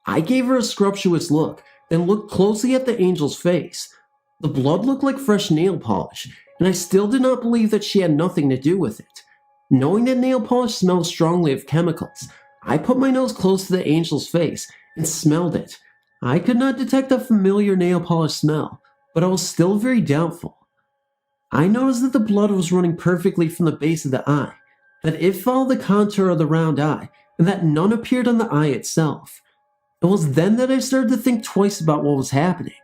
Speaker 1: I gave her a scrumptious look, then looked closely at the angel's face. The blood looked like fresh nail polish, and I still did not believe that she had nothing to do with it. Knowing that nail polish smells strongly of chemicals, I put my nose close to the angel's face and smelled it. I could not detect a familiar nail polish smell, but I was still very doubtful. I noticed that the blood was running perfectly from the base of the eye, that it followed the contour of the round eye, and that none appeared on the eye itself. It was then that I started to think twice about what was happening.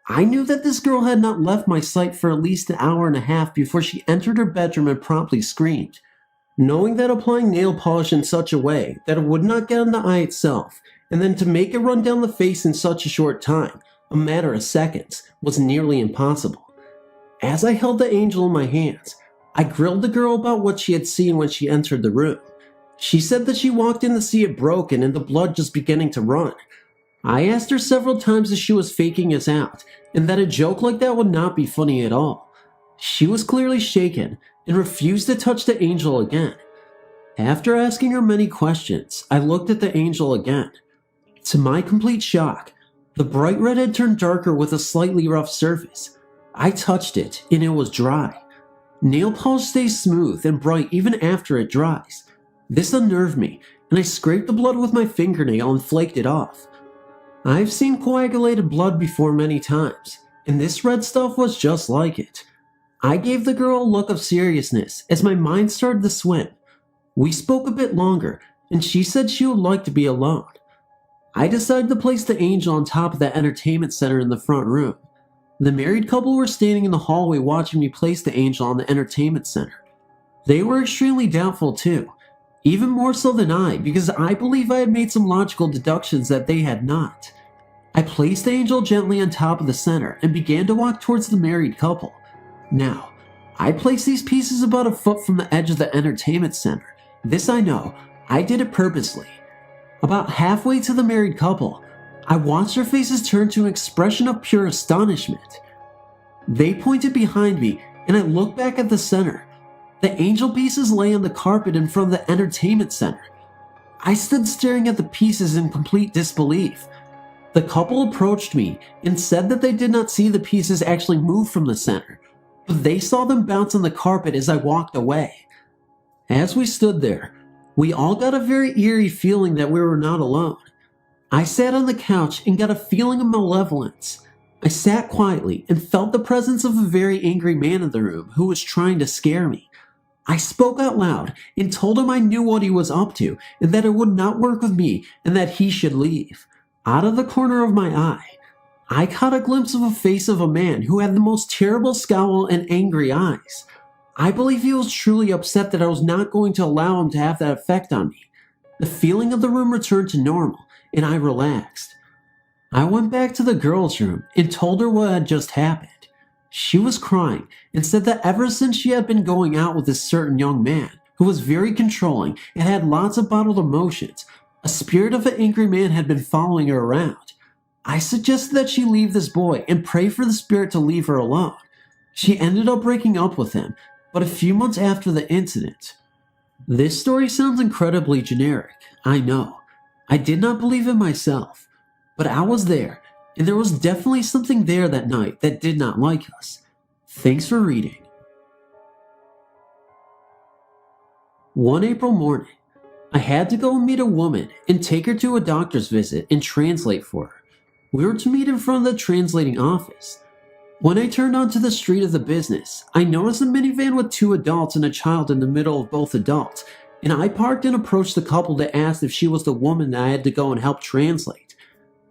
Speaker 1: I knew that this girl had not left my sight for at least an hour and a half before she entered her bedroom and promptly screamed. Knowing that applying nail polish in such a way that it would not get on the eye itself, and then to make it run down the face in such a short time, a matter of seconds, was nearly impossible. As I held the angel in my hands, I grilled the girl about what she had seen when she entered the room. She said that she walked in to see it broken and the blood just beginning to run. I asked her several times if she was faking us out, and that a joke like that would not be funny at all. She was clearly shaken and refused to touch the angel again. After asking her many questions, I looked at the angel again. To my complete shock, the bright red had turned darker with a slightly rough surface. I touched it, and it was dry. Nail polish stays smooth and bright even after it dries. This unnerved me, and I scraped the blood with my fingernail and flaked it off. I've seen coagulated blood before many times, and this red stuff was just like it. I gave the girl a look of seriousness as my mind started to swim. We spoke a bit longer, and she said she would like to be alone. I decided to place the angel on top of the entertainment center in the front room. The married couple were standing in the hallway watching me place the angel on the entertainment center. They were extremely doubtful too, even more so than I, because I believe I had made some logical deductions that they had not. I placed the angel gently on top of the center and began to walk towards the married couple. Now, I placed these pieces about a foot from the edge of the entertainment center. This I know, I did it purposely. About halfway to the married couple, I watched their faces turn to an expression of pure astonishment. They pointed behind me, and I looked back at the center. The angel pieces lay on the carpet in front of the entertainment center. I stood staring at the pieces in complete disbelief. The couple approached me and said that they did not see the pieces actually move from the center, but they saw them bounce on the carpet as I walked away. As we stood there, we all got a very eerie feeling that we were not alone. I sat on the couch and got a feeling of malevolence. I sat quietly and felt the presence of a very angry man in the room who was trying to scare me. I spoke out loud and told him I knew what he was up to and that it would not work with me and that he should leave. Out of the corner of my eye, I caught a glimpse of a face of a man who had the most terrible scowl and angry eyes. I believe he was truly upset that I was not going to allow him to have that effect on me. The feeling of the room returned to normal, and I relaxed. I went back to the girl's room and told her what had just happened. She was crying and said that ever since she had been going out with this certain young man, who was very controlling and had lots of bottled emotions, a spirit of an angry man had been following her around. I suggested that she leave this boy and pray for the spirit to leave her alone. She ended up breaking up with him, but a few months after the incident. This story sounds incredibly generic, I know. I did not believe it myself, but I was there, and there was definitely something there that night that did not like us. Thanks for reading. One April morning, I had to go and meet a woman and take her to a doctor's visit and translate for her. We were to meet in front of the translating office. When I turned onto the street of the business, I noticed a minivan with two adults and a child in the middle of both adults, and I parked and approached the couple to ask if she was the woman that I had to go and help translate.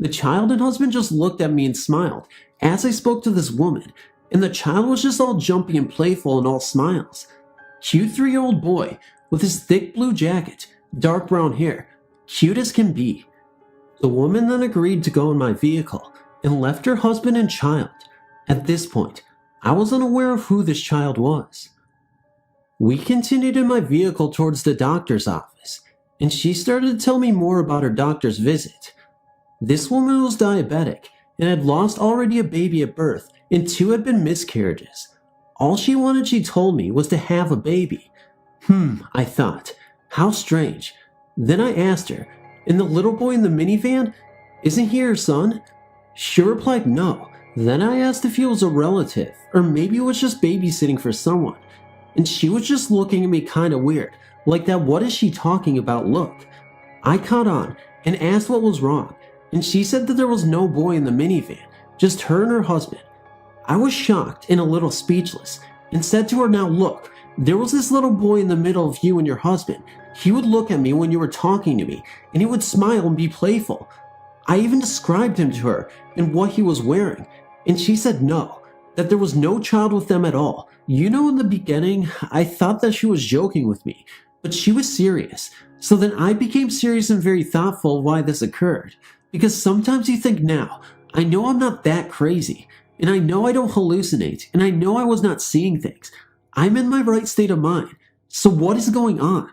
Speaker 1: The child and husband just looked at me and smiled as I spoke to this woman, and the child was just all jumpy and playful and all smiles. Cute 3-year-old boy with his thick blue jacket, dark brown hair, cute as can be. The woman then agreed to go in my vehicle and left her husband and child. At this point, I was unaware of who this child was. We continued in my vehicle towards the doctor's office, and she started to tell me more about her doctor's visit. This woman was diabetic and had lost already a baby at birth, and 2 had been miscarriages. All she wanted, she told me, was to have a baby. I thought, how strange. Then I asked her, and the little boy in the minivan, isn't he her son? She replied no. Then I asked if he was a relative, or maybe it was just babysitting for someone. And she was just looking at me kinda weird, like that what is she talking about look. I caught on, and asked what was wrong, and she said that there was no boy in the minivan, just her and her husband. I was shocked and a little speechless, and said to her, now look, there was this little boy in the middle of you and your husband. He would look at me when you were talking to me, and he would smile and be playful. I even described him to her and what he was wearing, and she said no, that there was no child with them at all. You know, in the beginning, I thought that she was joking with me, but she was serious. So then I became serious and very thoughtful why this occurred. Because sometimes you think now, I know I'm not that crazy, and I know I don't hallucinate, and I know I was not seeing things. I'm in my right state of mind. So what is going on?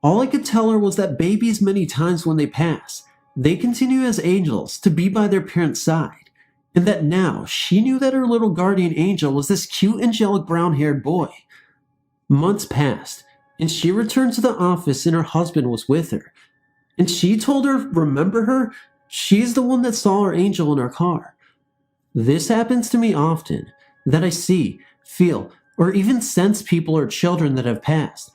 Speaker 1: All I could tell her was that babies many times when they pass, they continue as angels to be by their parents' side, and that now she knew that her little guardian angel was this cute angelic brown-haired boy. Months passed, and she returned to the office and her husband was with her. And she told her, remember her? She's the one that saw her angel in our car. This happens to me often, that I see, feel, or even sense people or children that have passed.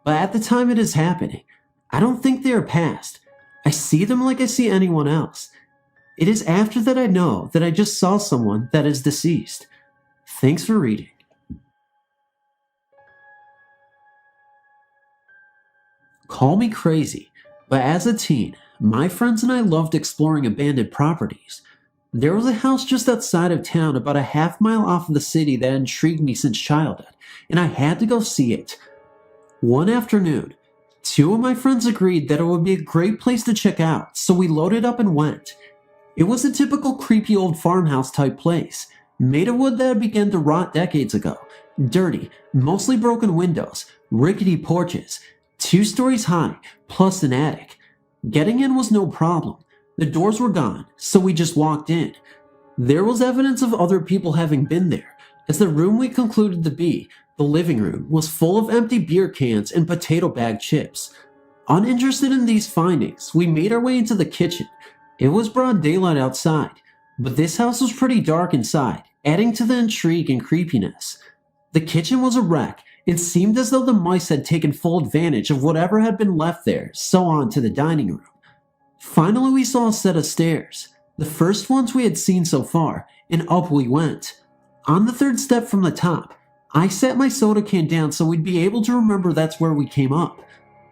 Speaker 1: But at the time it is happening, I don't think they are past. I see them like I see anyone else. It is after that I know that I just saw someone that is deceased. Thanks for reading. Call me crazy, but as a teen, my friends and I loved exploring abandoned properties. There was a house just outside of town about a half-mile off of the city that intrigued me since childhood, and I had to go see it. One afternoon, two of my friends agreed that it would be a great place to check out, so we loaded up and went. It was a typical creepy old farmhouse type place, made of wood that had begun to rot decades ago, dirty, mostly broken windows, rickety porches, 2 stories high, plus an attic. Getting in was no problem. The doors were gone, so we just walked in. There was evidence of other people having been there, as the room we concluded to be, the living room, was full of empty beer cans and potato bag chips. Uninterested in these findings, we made our way into the kitchen. It was broad daylight outside, but this house was pretty dark inside, adding to the intrigue and creepiness. The kitchen was a wreck. It seemed as though the mice had taken full advantage of whatever had been left there, so on to the dining room. Finally, we saw a set of stairs, the first ones we had seen so far, and up we went. On the 3rd step from the top, I set my soda can down so we'd be able to remember that's where we came up.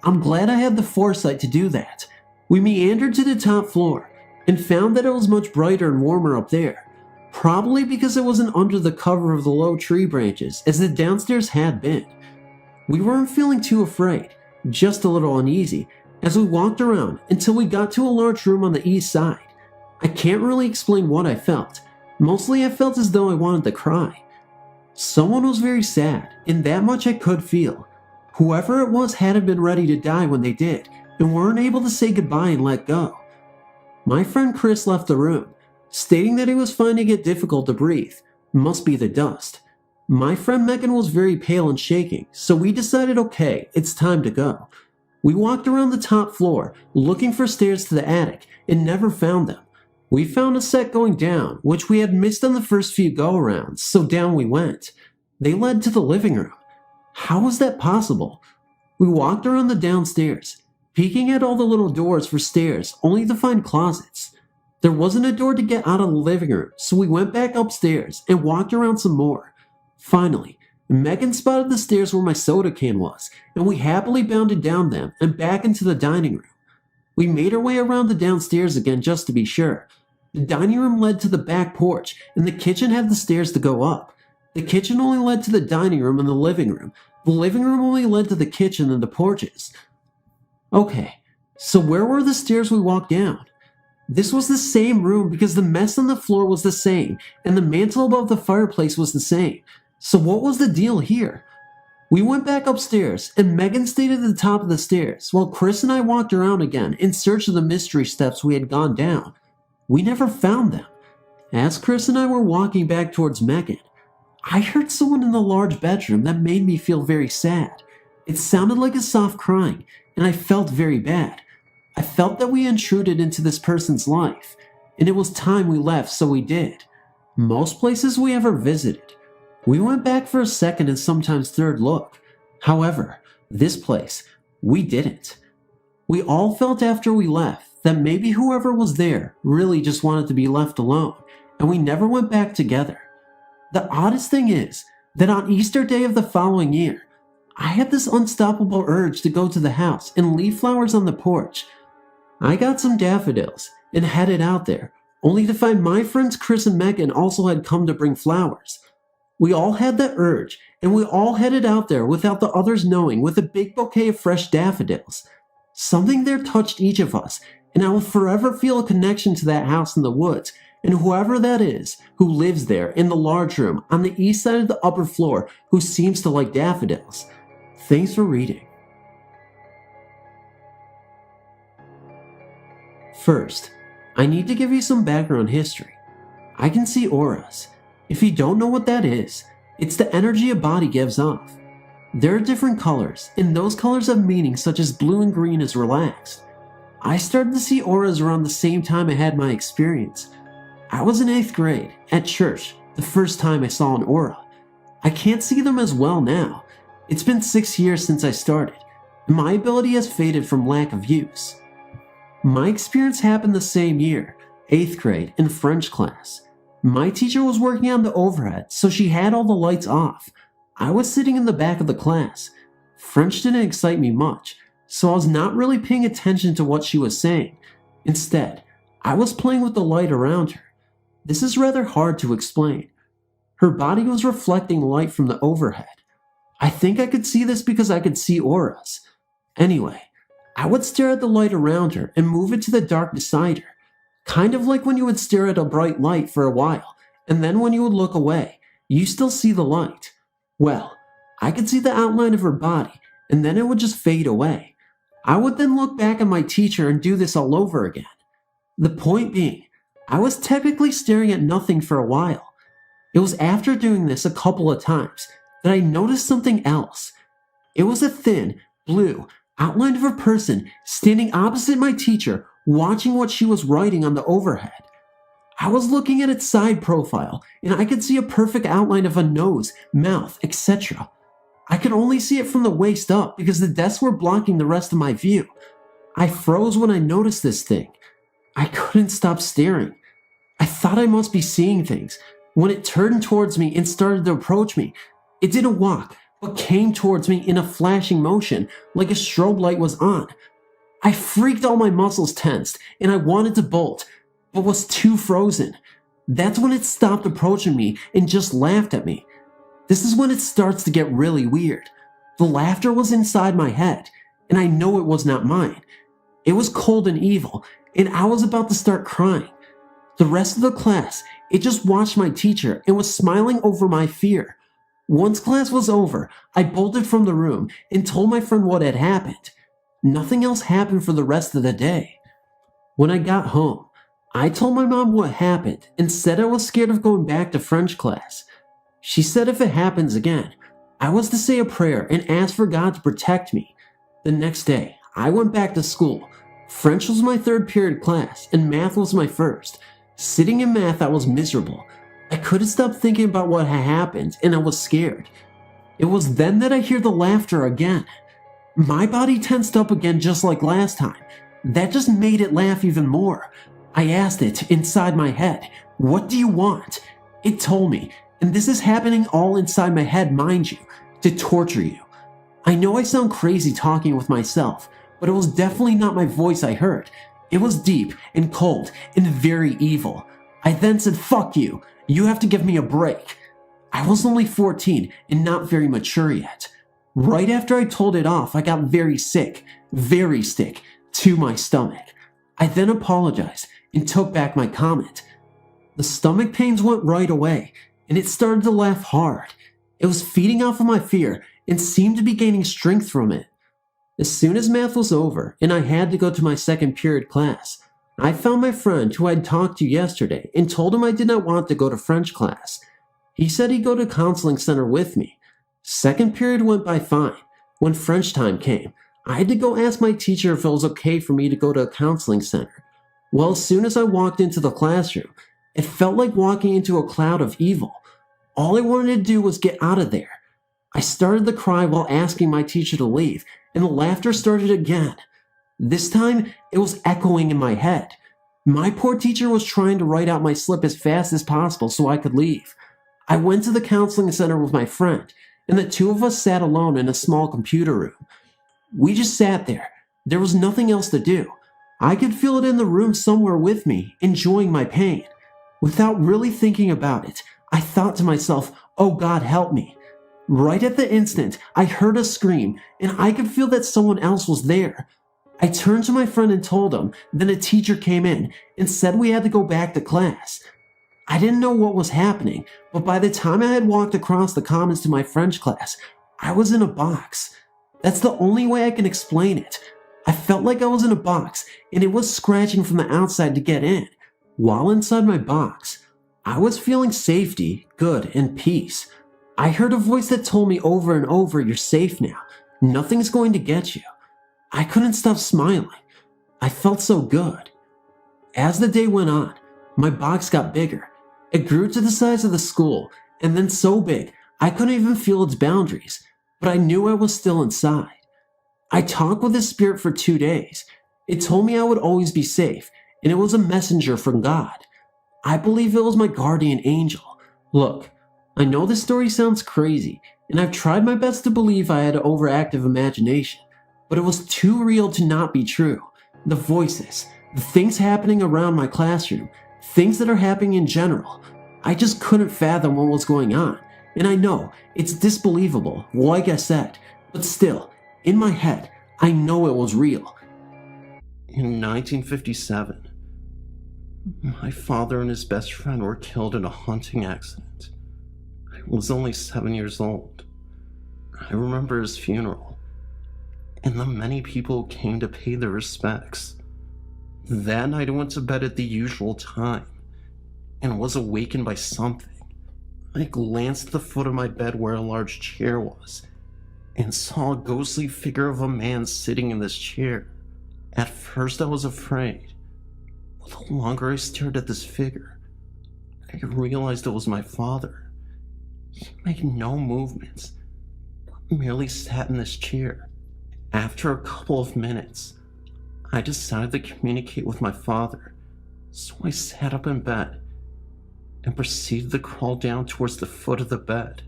Speaker 1: I'm glad I had the foresight to do that. We meandered to the top floor, and found that it was much brighter and warmer up there. Probably because it wasn't under the cover of the low tree branches as the downstairs had been. We weren't feeling too afraid, just a little uneasy, as we walked around until we got to a large room on the east side. I can't really explain what I felt. Mostly I felt as though I wanted to cry. Someone was very sad, and that much I could feel. Whoever it was hadn't been ready to die when they did, and weren't able to say goodbye and let go. My friend Chris left the room, stating that he was finding it difficult to breathe. Must be the dust. My friend Megan was very pale and shaking, so we decided okay, it's time to go. We walked around the top floor, looking for stairs to the attic, and never found them. We found a set going down, which we had missed on the first few go-arounds, so down we went. They led to the living room. How was that possible? We walked around the downstairs, peeking at all the little doors for stairs, only to find closets. There wasn't a door to get out of the living room, so we went back upstairs and walked around some more. Finally, Megan spotted the stairs where my soda can was, and we happily bounded down them and back into the dining room. We made our way around the downstairs again just to be sure. The dining room led to the back porch, and the kitchen had the stairs to go up. The kitchen only led to the dining room and the living room. The living room only led to the kitchen and the porches. Okay, so where were the stairs we walked down? This was the same room because the mess on the floor was the same, and the mantle above the fireplace was the same. So what was the deal here? We went back upstairs, and Megan stayed at the top of the stairs, while Chris and I walked around again in search of the mystery steps we had gone down. We never found them. As Chris and I were walking back towards Megan, I heard someone in the large bedroom that made me feel very sad. It sounded like a soft crying, and I felt very bad. I felt that we intruded into this person's life, and it was time we left, so we did. Most places we ever visited, we went back for a second and sometimes third look. However, this place, we didn't. We all felt after we left that maybe whoever was there really just wanted to be left alone, and we never went back together. The oddest thing is that on Easter Day of the following year, I had this unstoppable urge to go to the house and leave flowers on the porch. I got some daffodils and headed out there, only to find my friends Chris and Megan also had come to bring flowers. We all had that urge, and we all headed out there without the others knowing with a big bouquet of fresh daffodils. Something there touched each of us, and I will forever feel a connection to that house in the woods, and whoever that is who lives there in the large room on the east side of the upper floor who seems to like daffodils. Thanks for reading. First, I need to give you some background history. I can see auras. If you don't know what that is, it's the energy a body gives off. There are different colors, and those colors have meanings such as blue and green is relaxed. I started to see auras around the same time I had my experience. I was in 8th grade, at church, the first time I saw an aura. I can't see them as well now. It's been 6 years since I started, and my ability has faded from lack of use. My experience happened the same year, 8th grade, in French class. My teacher was working on the overhead, so she had all the lights off. I was sitting in the back of the class. French didn't excite me much, so I was not really paying attention to what she was saying. Instead, I was playing with the light around her. This is rather hard to explain. Her body was reflecting light from the overhead. I think I could see this because I could see auras. Anyway, I would stare at the light around her and move it to the dark beside her. Kind of like when you would stare at a bright light for a while, and then when you would look away, you still see the light. Well, I could see the outline of her body, and then it would just fade away. I would then look back at my teacher and do this all over again. The point being, I was technically staring at nothing for a while. It was after doing this a couple of times that I noticed something else. It was a thin, blue outline of a person standing opposite my teacher, watching what she was writing on the overhead. I was looking at its side profile, and I could see a perfect outline of a nose, mouth, etc. I could only see it from the waist up because the desks were blocking the rest of my view. I froze when I noticed this thing. I couldn't stop staring. I thought I must be seeing things. When it turned towards me and started to approach me, it didn't walk, but came towards me in a flashing motion, like a strobe light was on. I freaked, all my muscles tensed, and I wanted to bolt, but was too frozen. That's when it stopped approaching me and just laughed at me. This is when it starts to get really weird. The laughter was inside my head, and I know it was not mine. It was cold and evil, and I was about to start crying. The rest of the class, it just watched my teacher and was smiling over my fear. Once class was over, I bolted from the room and told my friend what had happened. Nothing else happened for the rest of the day. When I got home, I told my mom what happened and said I was scared of going back to French class. She said if it happens again, I was to say a prayer and ask for God to protect me. The next day, I went back to school. French was my 3rd period class and math was my 1st. Sitting in math, I was miserable. I couldn't stop thinking about what had happened and I was scared. It was then that I hear the laughter again. My body tensed up again just like last time. That just made it laugh even more. I asked it inside my head, "What do you want?" It told me, and this is happening all inside my head, mind you, to torture you. I know I sound crazy talking with myself, but it was definitely not my voice I heard. It was deep and cold and very evil. I then said, "Fuck you. You have to give me a break." I was only 14 and not very mature yet. Right after I told it off, I got very sick to my stomach. I then apologized and took back my comment. The stomach pains went right away, and it started to laugh hard. It was feeding off of my fear and seemed to be gaining strength from it. As soon as math was over and I had to go to my 2nd period class, I found my friend who I'd talked to yesterday and told him I did not want to go to French class. He said he'd go to counseling center with me. 2nd period went by fine. When French time came, I had to go ask my teacher if it was okay for me to go to a counseling center. Well, as soon as I walked into the classroom, it felt like walking into a cloud of evil. All I wanted to do was get out of there. I started to cry while asking my teacher to leave, and the laughter started again. This time, it was echoing in my head. My poor teacher was trying to write out my slip as fast as possible so I could leave. I went to the counseling center with my friend, and the two of us sat alone in a small computer room. We just sat there. There was nothing else to do. I could feel it in the room somewhere with me, enjoying my pain. Without really thinking about it, I thought to myself, oh God, help me. Right at the instant, I heard a scream, and I could feel that someone else was there. I turned to my friend and told him, then a teacher came in and said we had to go back to class. I didn't know what was happening, but by the time I had walked across the commons to my French class, I was in a box. That's the only way I can explain it. I felt like I was in a box, and it was scratching from the outside to get in. While inside my box, I was feeling safety, good, and peace. I heard a voice that told me over and over, you're safe now. Nothing's going to get you. I couldn't stop smiling. I felt so good. As the day went on, my box got bigger. It grew to the size of the school, and then so big, I couldn't even feel its boundaries, but I knew I was still inside. I talked with the spirit for 2 days. It told me I would always be safe, and it was a messenger from God. I believe it was my guardian angel. Look, I know this story sounds crazy, and I've tried my best to believe I had an overactive imagination, but it was too real to not be true. The voices, the things happening around my classroom, things that are happening in general. I just couldn't fathom what was going on, and I know it's disbelievable, like I said, but still, in my head, I know it was real.
Speaker 2: In 1957, my father and his best friend were killed in a hunting accident. I was only 7 years old. I remember his funeral, and the many people who came to pay their respects. That night I went to bed at the usual time, and was awakened by something. I glanced at the foot of my bed where a large chair was, and saw a ghostly figure of a man sitting in this chair. At first I was afraid, but the longer I stared at this figure, I realized it was my father. He made no movements, but merely sat in this chair. After a couple of minutes, I decided to communicate with my father, so I sat up in bed and proceeded to crawl down towards the foot of the bed.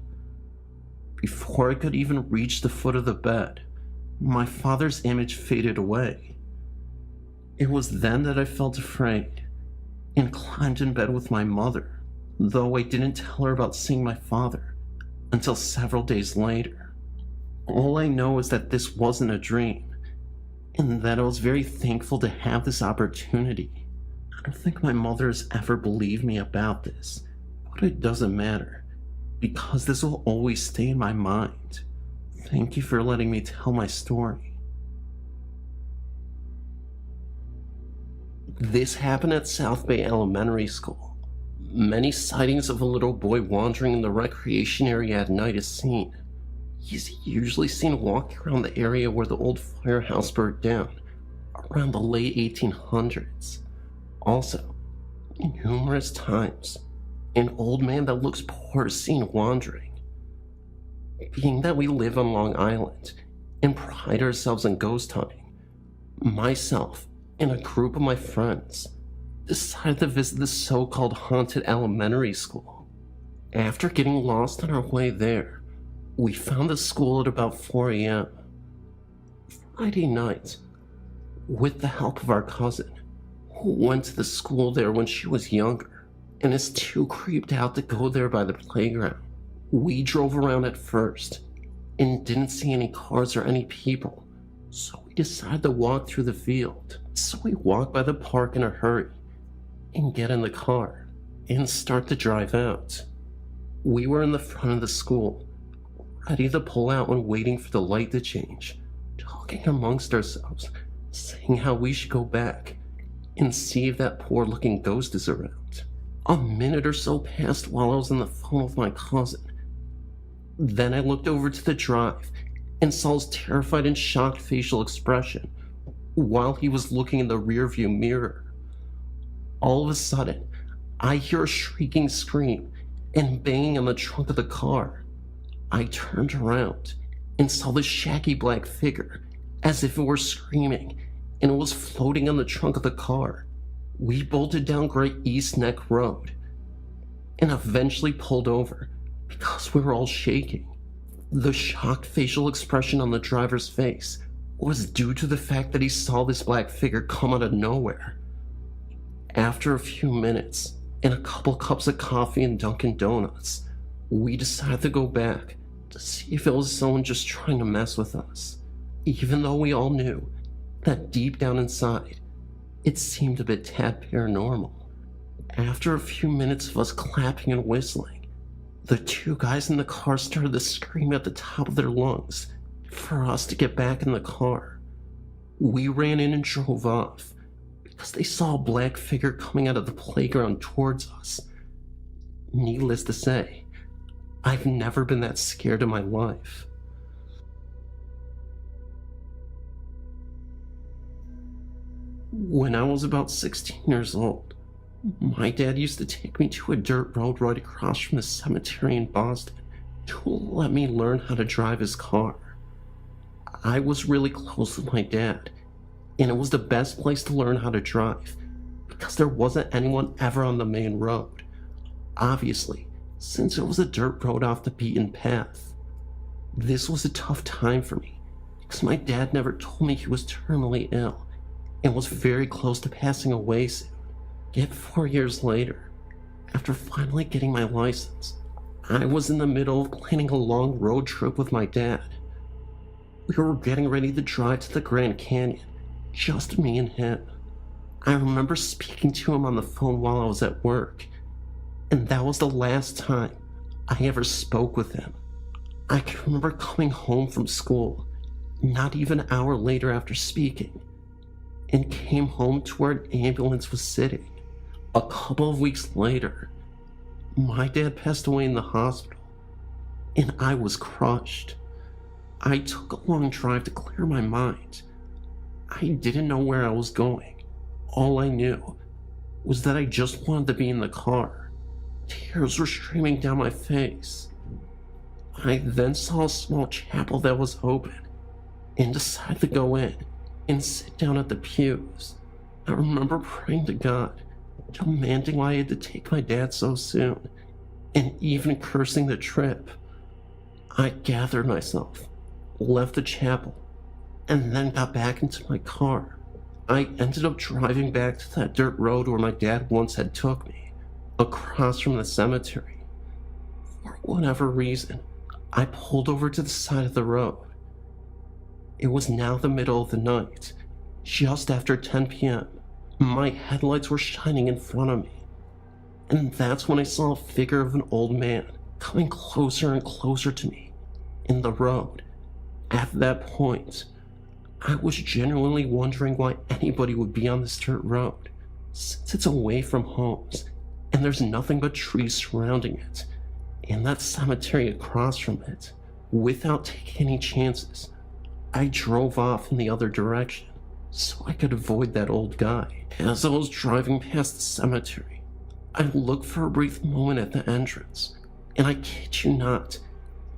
Speaker 2: Before I could even reach the foot of the bed, my father's image faded away. It was then that I felt afraid and climbed in bed with my mother, though I didn't tell her about seeing my father until several days later. All I know is that this wasn't a dream, and that I was very thankful to have this opportunity. I don't think my mother has ever believed me about this, but it doesn't matter, because this will always stay in my mind. Thank you for letting me tell my story. This happened at South Bay Elementary School. Many sightings of a little boy wandering in the recreation area at night is seen. He's usually seen walking around the area where the old firehouse burned down, around the late 1800s. Also, numerous times, an old man that looks poor is seen wandering. Being that we live on Long Island and pride ourselves in ghost hunting, myself and a group of my friends decided to visit the so-called haunted elementary school. After getting lost on our way there, we found the school at about 4 a.m. Friday night, with the help of our cousin, who went to the school there when she was younger and is too creeped out to go there by the playground. We drove around at first and didn't see any cars or any people, so we decided to walk through the field. So we walked by the park in a hurry and get in the car and start to drive out. We were in the front of the school, ready to pull out when waiting for the light to change, talking amongst ourselves, saying how we should go back and see if that poor-looking ghost is around. A minute or so passed while I was on the phone with my cousin. Then I looked over to the drive and saw his terrified and shocked facial expression while he was looking in the rearview mirror. All of a sudden, I hear a shrieking scream and banging on the trunk of the car. I turned around and saw the shaggy black figure as if it were screaming, and it was floating on the trunk of the car. We bolted down Great East Neck Road and eventually pulled over because we were all shaking.
Speaker 1: The shocked facial expression on the driver's face was due to the fact that he saw this black figure come out of nowhere. After a few minutes and a couple cups of coffee and Dunkin' Donuts, we decided to go back to see if it was someone just trying to mess with us, even though we all knew that deep down inside, it seemed a bit tad paranormal. After a few minutes of us clapping and whistling, the two guys in the car started to scream at the top of their lungs for us to get back in the car. We ran in and drove off because they saw a black figure coming out of the playground towards us. Needless to say, I've never been that scared in my life. When I was about 16 years old, my dad used to take me to a dirt road right across from the cemetery in Boston to let me learn how to drive his car. I was really close with my dad, and it was the best place to learn how to drive because there wasn't anyone ever on the main road. Obviously, since it was a dirt road off the beaten path. This was a tough time for me because my dad never told me he was terminally ill and was very close to passing away soon. Yet 4 years later, after finally getting my license, I was in the middle of planning a long road trip with my dad. We were getting ready to drive to the Grand Canyon, just me and him. I remember speaking to him on the phone while I was at work, and that was the last time I ever spoke with him. I can remember coming home from school, not even an hour later after speaking, and came home to where an ambulance was sitting. A couple of weeks later, my dad passed away in the hospital, and I was crushed. I took a long drive to clear my mind. I didn't know where I was going. All I knew was that I just wanted to be in the car. Tears were streaming down my face. I then saw a small chapel that was open and decided to go in and sit down at the pews. I remember praying to God, demanding why I had to take my dad so soon, and even cursing the trip. I gathered myself, left the chapel, and then got back into my car. I ended up driving back to that dirt road where my dad once had took me, across from the cemetery. For whatever reason, I pulled over to the side of the road. It was now the middle of the night, just after 10 p.m. My headlights were shining in front of me, and that's when I saw a figure of an old man coming closer and closer to me in the road. At that point, I was genuinely wondering why anybody would be on this dirt road, since it's away from homes and there's nothing but trees surrounding it, and that cemetery across from it. Without taking any chances, I drove off in the other direction so I could avoid that old guy. As I was driving past the cemetery, I looked for a brief moment at the entrance, and I kid you not,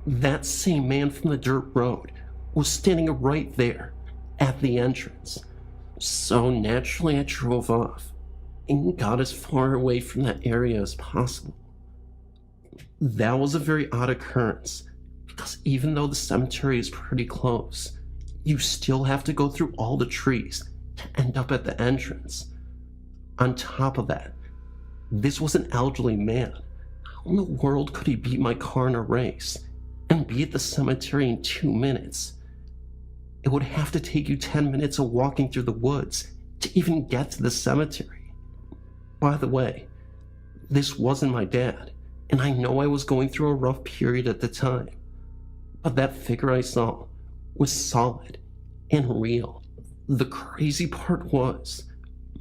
Speaker 1: that same man from the dirt road was standing right there at the entrance. So naturally I drove off and got as far away from that area as possible. That was a very odd occurrence, because even though the cemetery is pretty close, you still have to go through all the trees to end up at the entrance. On top of that, this was an elderly man. How in the world could he beat my car in a race and be at the cemetery in 2 minutes? It would have to take you 10 minutes of walking through the woods to even get to the cemetery. By the way, this wasn't my dad, and I know I was going through a rough period at the time, but that figure I saw was solid and real. The crazy part was,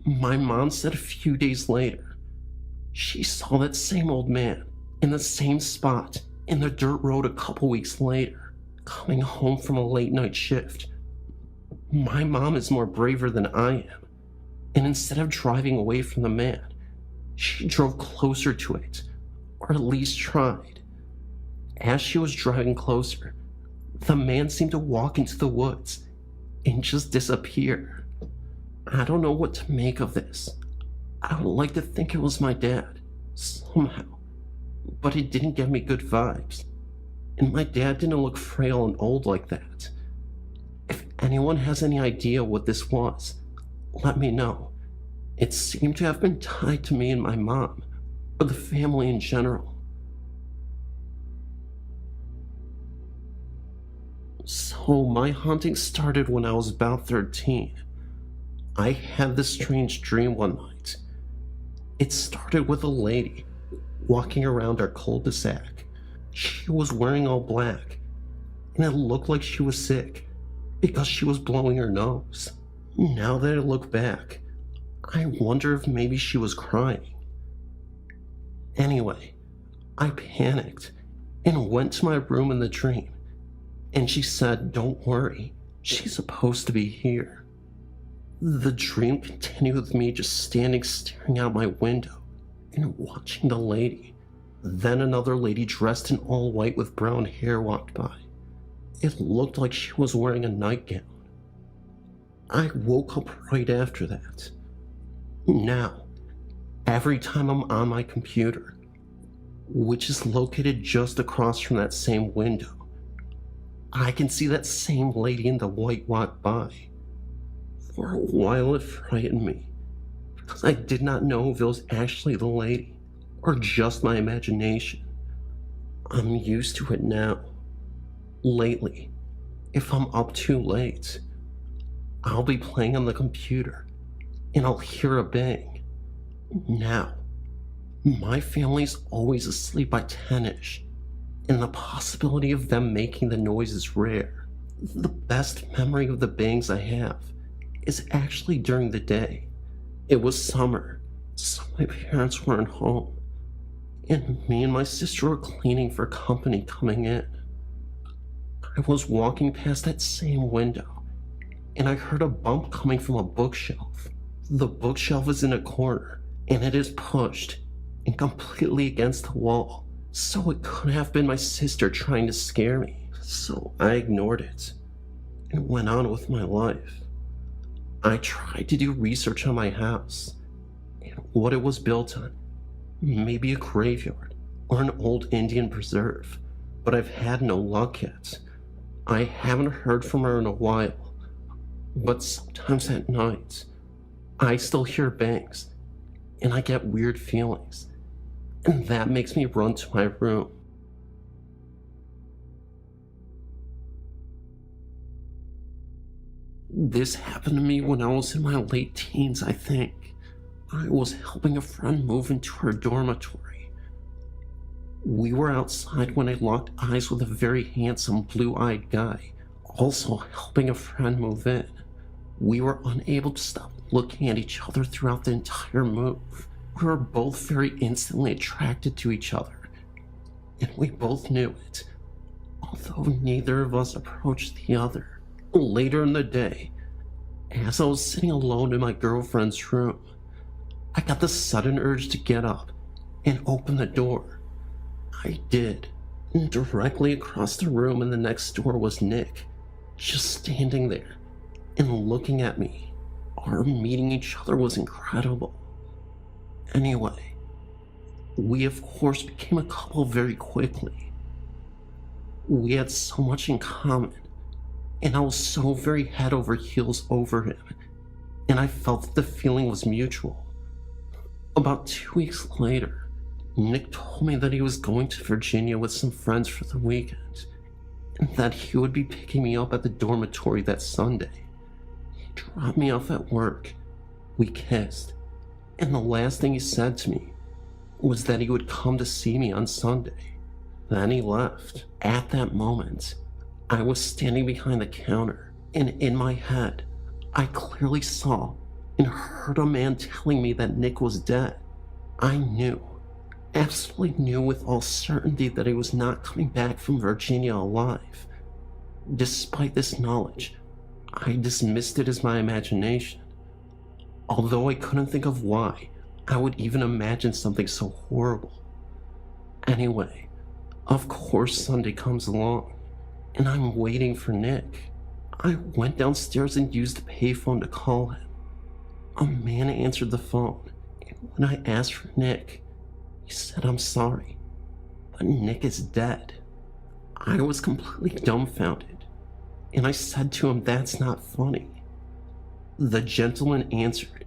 Speaker 1: my mom said a few days later, she saw that same old man in the same spot in the dirt road a couple weeks later, coming home from a late night shift. My mom is more braver than I am, and instead of driving away from the man, she drove closer to it, or at least tried. As she was driving closer, the man seemed to walk into the woods and just disappear. I don't know what to make of this. I would like to think it was my dad, somehow, but it didn't give me good vibes. And my dad didn't look frail and old like that. If anyone has any idea what this was, let me know. It seemed to have been tied to me and my mom, or the family in general. So my haunting started when I was about 13. I had this strange dream one night. It started with a lady walking around our cul-de-sac. She was wearing all black, and it looked like she was sick because she was blowing her nose. Now that I look back, I wonder if maybe she was crying. Anyway, I panicked and went to my room in the dream, and she said, "Don't worry, she's supposed to be here." The dream continued with me just standing staring out my window and watching the lady. Then another lady dressed in all white with brown hair walked by. It looked like she was wearing a nightgown. I woke up right after that. Now, every time I'm on my computer, which is located just across from that same window, I can see that same lady in the white walk by. For a while it frightened me, because I did not know if it was actually the lady, or just my imagination. I'm used to it now. Lately, if I'm up too late, I'll be playing on the computer, and I'll hear a bang. Now, my family's always asleep by 10-ish, and the possibility of them making the noise is rare. The best memory of the bangs I have is actually during the day. It was summer, so my parents weren't home, and me and my sister were cleaning for company coming in. I was walking past that same window, and I heard a bump coming from a bookshelf. The bookshelf is in a corner, and it is pushed and completely against the wall, so it couldn't have been my sister trying to scare me. So I ignored it and went on with my life. I tried to do research on my house and what it was built on, maybe a graveyard or an old Indian preserve, but I've had no luck yet. I haven't heard from her in a while, but sometimes at night, I still hear bangs and I get weird feelings, and that makes me run to my room. This happened to me when I was in my late teens, I think. I was helping a friend move into her dormitory. We were outside when I locked eyes with a very handsome blue-eyed guy, also helping a friend move in. We were unable to stop looking at each other throughout the entire move. We were both very instantly attracted to each other, and we both knew it, although neither of us approached the other. Later in the day, as I was sitting alone in my girlfriend's room, I got the sudden urge to get up and open the door. I did, and directly across the room in the next door was Nick, just standing there and looking at me. Our meeting each other was incredible. Anyway, we of course became a couple very quickly. We had so much in common, and I was so very head over heels over him, and I felt that the feeling was mutual. About 2 weeks later, Nick told me that he was going to Virginia with some friends for the weekend, and that he would be picking me up at the dormitory that Sunday. He dropped me off at work. We kissed, and the last thing he said to me was that he would come to see me on Sunday. Then he left. At that moment, I was standing behind the counter, and in my head, I clearly saw and heard a man telling me that Nick was dead. I knew, absolutely knew with all certainty that he was not coming back from Virginia alive. Despite this knowledge, I dismissed it as my imagination. Although I couldn't think of why I would even imagine something so horrible. Anyway, of course Sunday comes along, and I'm waiting for Nick. I went downstairs and used the payphone to call him. A man answered the phone, and when I asked for Nick, he said, "I'm sorry, but Nick is dead." I was completely dumbfounded, and I said to him, "That's not funny." The gentleman answered,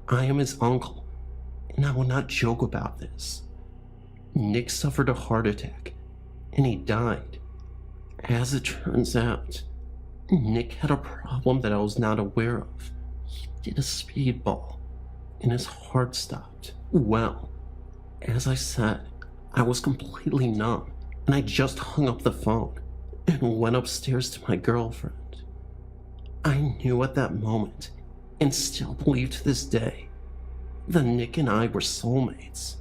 Speaker 1: "I am his uncle, and I will not joke about this. Nick suffered a heart attack, and he died. As it turns out, Nick had a problem that I was not aware of. He did a speedball, and his heart stopped." Well, as I said, I was completely numb, and I just hung up the phone and went upstairs to my girlfriend. I knew at that moment, and still believe to this day, that Nick and I were soulmates.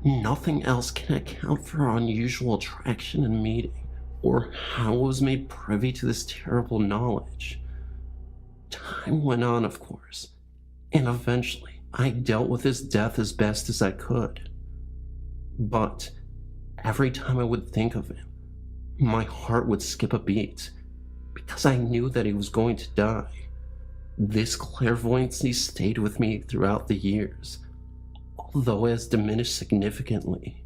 Speaker 1: Nothing else can account for our unusual attraction and meeting, or how I was made privy to this terrible knowledge. Time went on, of course, and eventually I dealt with his death as best as I could. But every time I would think of him, my heart would skip a beat, because I knew that he was going to die. This clairvoyancy stayed with me throughout the years, although it has diminished significantly.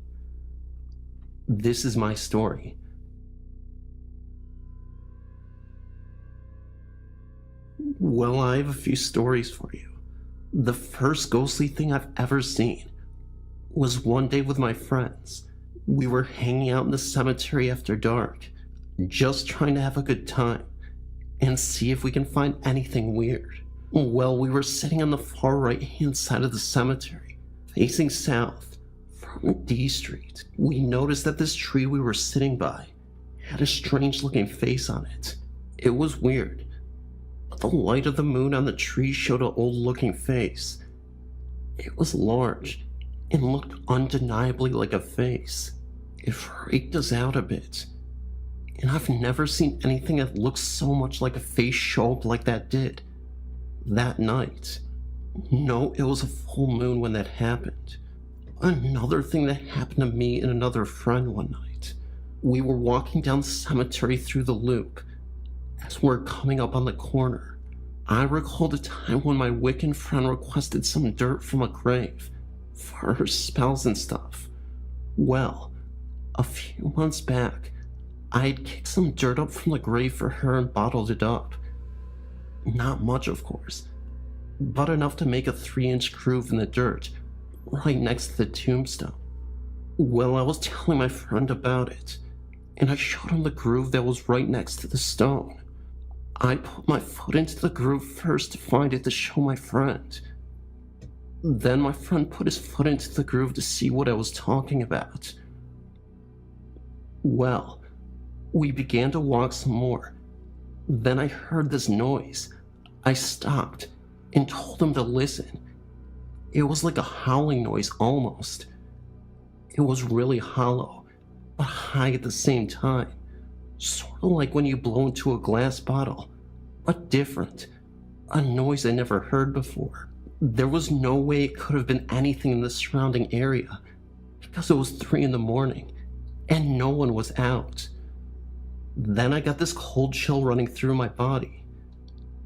Speaker 1: This is my story. Well, I have a few stories for you. The first ghostly thing I've ever seen was one day with my friends. We were hanging out in the cemetery after dark, just trying to have a good time and see if we can find anything weird. Well, we were sitting on the far right-hand side of the cemetery, facing south from D Street. We noticed that this tree we were sitting by had a strange-looking face on it. It was weird, but the light of the moon on the tree showed an old-looking face. It was large and looked undeniably like a face. It freaked us out a bit, and I've never seen anything that looks so much like a face show up like that did that night. No, it was a full moon when that happened. Another thing that happened to me and another friend one night. We were walking down the cemetery through the loop. As we're coming up on the corner, I recalled a time when my Wiccan friend requested some dirt from a grave for her spells and stuff. Well, a few months back, I had kicked some dirt up from the grave for her and bottled it up. Not much, of course, but enough to make a 3-inch groove in the dirt right next to the tombstone. Well, I was telling my friend about it, and I showed him the groove that was right next to the stone. I put my foot into the groove first to find it to show my friend. Then my friend put his foot into the groove to see what I was talking about. Well, we began to walk some more. Then I heard this noise. I stopped and told him to listen. It was like a howling noise almost. It was really hollow, but high at the same time. Sort of like when you blow into a glass bottle, but different. A noise I never heard before. There was no way it could have been anything in the surrounding area, because it was 3 in the morning, and no one was out. Then I got this cold chill running through my body.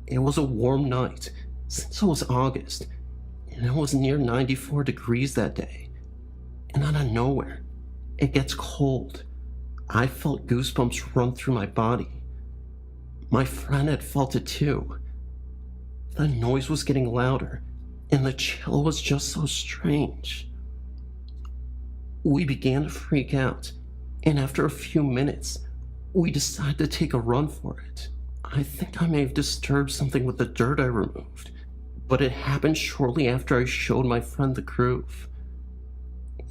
Speaker 1: It was a warm night, since it was August, and it was near 94 degrees that day. And out of nowhere, it gets cold. I felt goosebumps run through my body. My friend had felt it too. The noise was getting louder, and the chill was just so strange. We began to freak out, and after a few minutes, we decided to take a run for it. I think I may have disturbed something with the dirt I removed, but it happened shortly after I showed my friend the groove.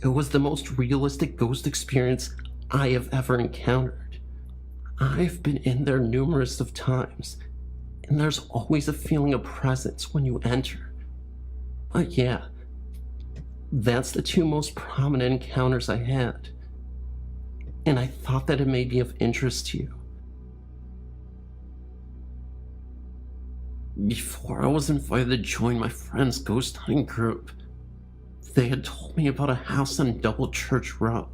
Speaker 1: It was the most realistic ghost experience I have ever encountered. I've been in there numerous of times, and there's always a feeling of presence when you enter. But yeah, that's the 2 most prominent encounters I had, and I thought that it may be of interest to you. Before I was invited to join my friend's ghost hunting group, they had told me about a house on Double Church Road.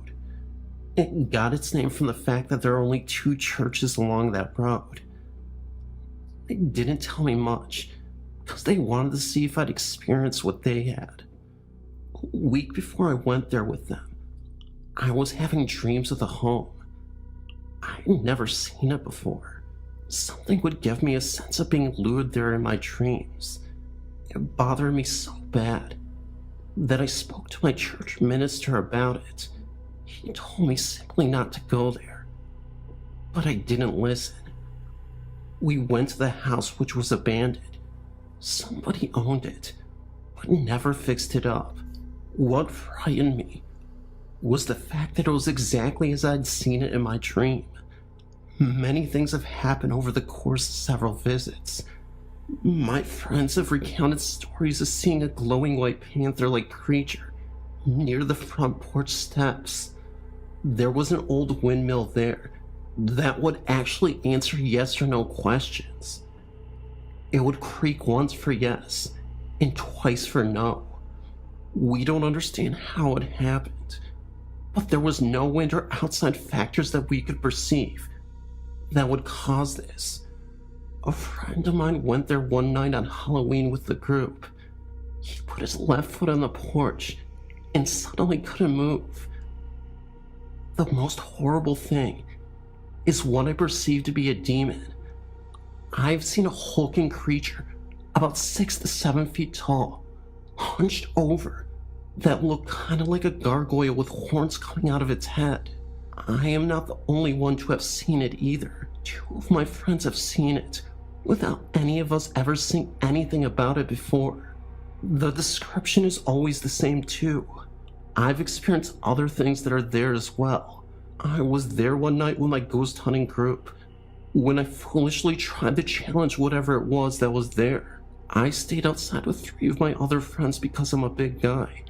Speaker 1: It got its name from the fact that there are only 2 churches along that road. They didn't tell me much, because they wanted to see if I'd experienced what they had. A week before I went there with them, I was having dreams of the home. I'd never seen it before. Something would give me a sense of being lured there in my dreams. It bothered me so bad that I spoke to my church minister about it. He told me simply not to go there, but I didn't listen. We went to the house, which was abandoned. Somebody owned it, but never fixed it up. What frightened me was the fact that it was exactly as I'd seen it in my dream. Many things have happened over the course of several visits. My friends have recounted stories of seeing a glowing white panther-like creature near the front porch steps. There was an old windmill there that would actually answer yes or no questions. It would creak once for yes and twice for no. We don't understand how it happened, but there was no wind or outside factors that we could perceive that would cause this. A friend of mine went there one night on Halloween with the group. He put his left foot on the porch and suddenly couldn't move. The most horrible thing is what I perceive to be a demon. I've seen a hulking creature about 6 to 7 feet tall, hunched over, that looked kind of like a gargoyle with horns coming out of its head. I am not the only one to have seen it either. 2 of my friends have seen it, without any of us ever seeing anything about it before. The description is always the same too. I've experienced other things that are there as well. I was there one night with my ghost hunting group, when I foolishly tried to challenge whatever it was that was there. I stayed outside with 3 of my other friends because I'm a big guy,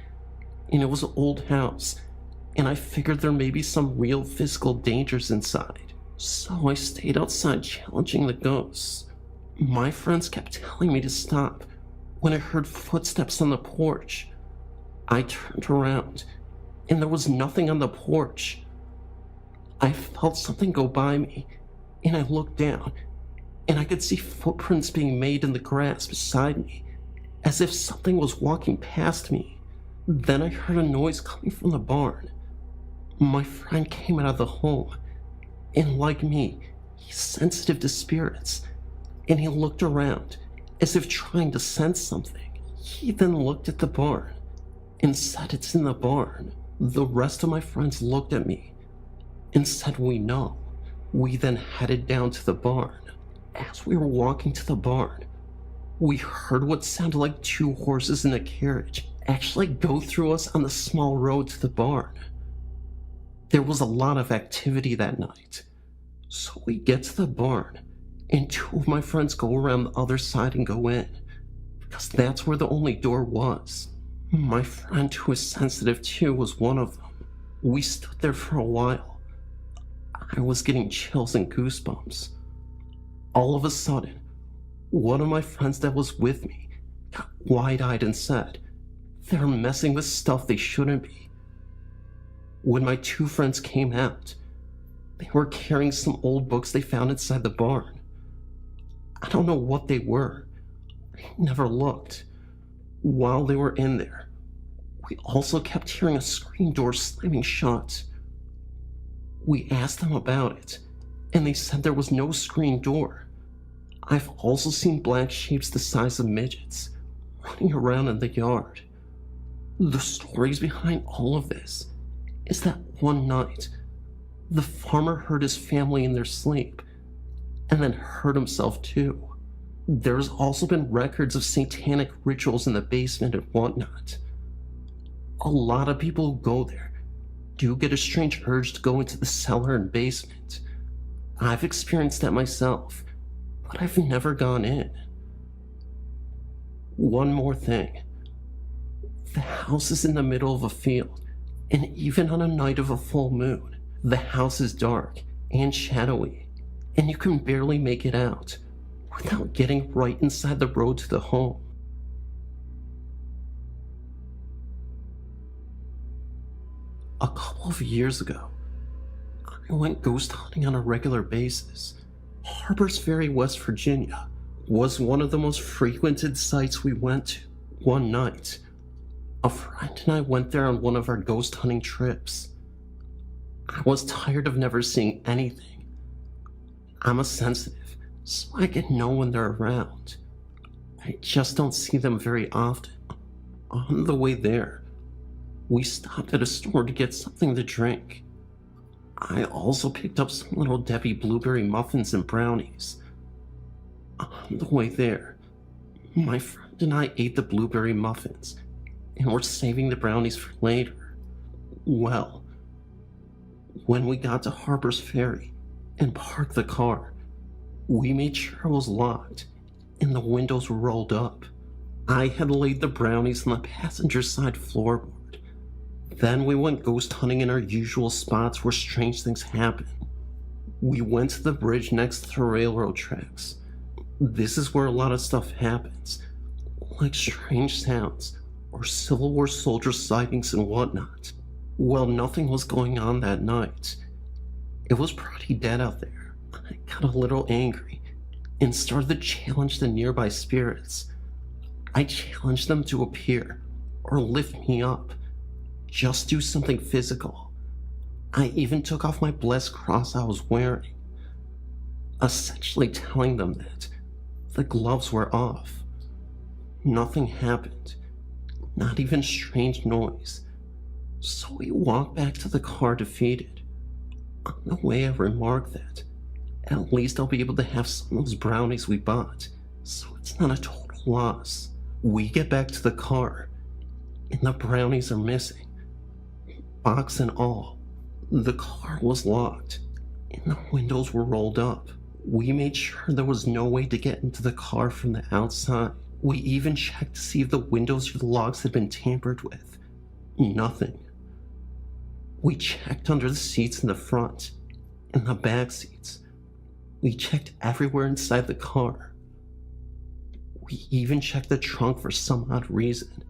Speaker 1: and it was an old house, and I figured there may be some real physical dangers inside. So I stayed outside challenging the ghosts. My friends kept telling me to stop when I heard footsteps on the porch. I turned around, and there was nothing on the porch. I felt something go by me, and I looked down, and I could see footprints being made in the grass beside me, as if something was walking past me. Then I heard a noise coming from the barn. My friend came out of the home, and like me, he's sensitive to spirits, and he looked around as if trying to sense something. He then looked at the barn and said it's in the barn. The rest of my friends looked at me and said we know. We then headed down to the barn. As we were walking to the barn, we heard what sounded like 2 horses in a carriage actually go through us on the small road to the barn. There was a lot of activity that night, so we get to the barn, and 2 of my friends go around the other side and go in, because that's where the only door was. My friend, who is sensitive too, was one of them. We stood there for a while. I was getting chills and goosebumps. All of a sudden, one of my friends that was with me got wide-eyed and said, "They're messing with stuff they shouldn't be." When my 2 friends came out, they were carrying some old books they found inside the barn. I don't know what they were. I never looked. While they were in there, we also kept hearing a screen door slamming shut. We asked them about it, and they said there was no screen door. I've also seen black shapes the size of midgets running around in the yard. The stories behind all of this is that one night, the farmer heard his family in their sleep, and then hurt himself too. There's also been records of satanic rituals in the basement and whatnot. A lot of people who go there do get a strange urge to go into the cellar and basement. I've experienced that myself, but I've never gone in. One more thing. The house is in the middle of a field, and even on a night of a full moon, the house is dark and shadowy, and you can barely make it out without getting right inside the road to the home. A couple of years ago, I went ghost hunting on a regular basis. Harpers Ferry, West Virginia, was one of the most frequented sites we went to. One night, a friend and I went there on one of our ghost hunting trips. I was tired of never seeing anything, I'm a sensitive, so I can know when they're around. I just don't see them very often. On the way there, we stopped at a store to get something to drink. I also picked up some Little Debbie blueberry muffins and brownies. On the way there, my friend and I ate the blueberry muffins and were saving the brownies for later. Well, when we got to Harper's Ferry and parked the car, we made sure it was locked and the windows were rolled up. I had laid the brownies on the passenger side floorboard. Then we went ghost hunting in our usual spots where strange things happen. We went to the bridge next to the railroad tracks. This is where a lot of stuff happens, like strange sounds or Civil War soldier sightings and whatnot. Well, nothing was going on that night. It was pretty dead out there. I got a little angry and started to challenge the nearby spirits. I challenged them to appear or lift me up. Just do something physical. I even took off my blessed cross I was wearing, essentially telling them that the gloves were off. Nothing happened, not even strange noise. So we walked back to the car defeated. On the way I remarked that at least I'll be able to have some of those brownies we bought, so it's not a total loss. We get back to the car, and the brownies are missing. Box and all. The car was locked, and the windows were rolled up. We made sure there was no way to get into the car from the outside. We even checked to see if the windows or the locks had been tampered with. Nothing. We checked under the seats in the front and the back seats. We checked everywhere inside the car. We even checked the trunk for some odd reason.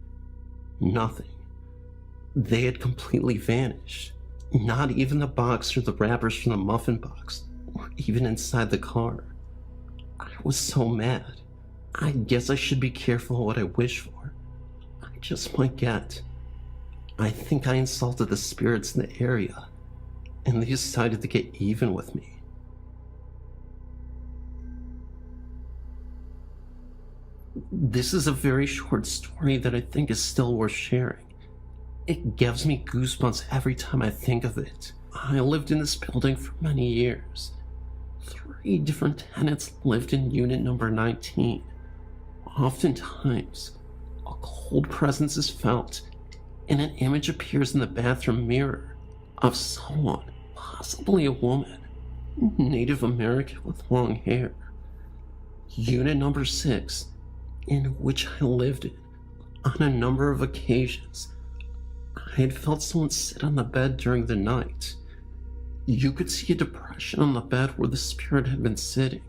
Speaker 1: Nothing. They had completely vanished. Not even the box or the wrappers from the muffin box were even inside the car. I was so mad. I guess I should be careful what I wish for. I just might get. I think I insulted the spirits in the area, and they decided to get even with me. This is a very short story that I think is still worth sharing. It gives me goosebumps every time I think of it. I lived in this building for many years. 3 different tenants lived in unit number 19. Oftentimes, a cold presence is felt, and an image appears in the bathroom mirror of someone, possibly a woman, Native American with long hair. Unit number 6, in which I lived in, on a number of occasions, I had felt someone sit on the bed during the night. You could see a depression on the bed where the spirit had been sitting.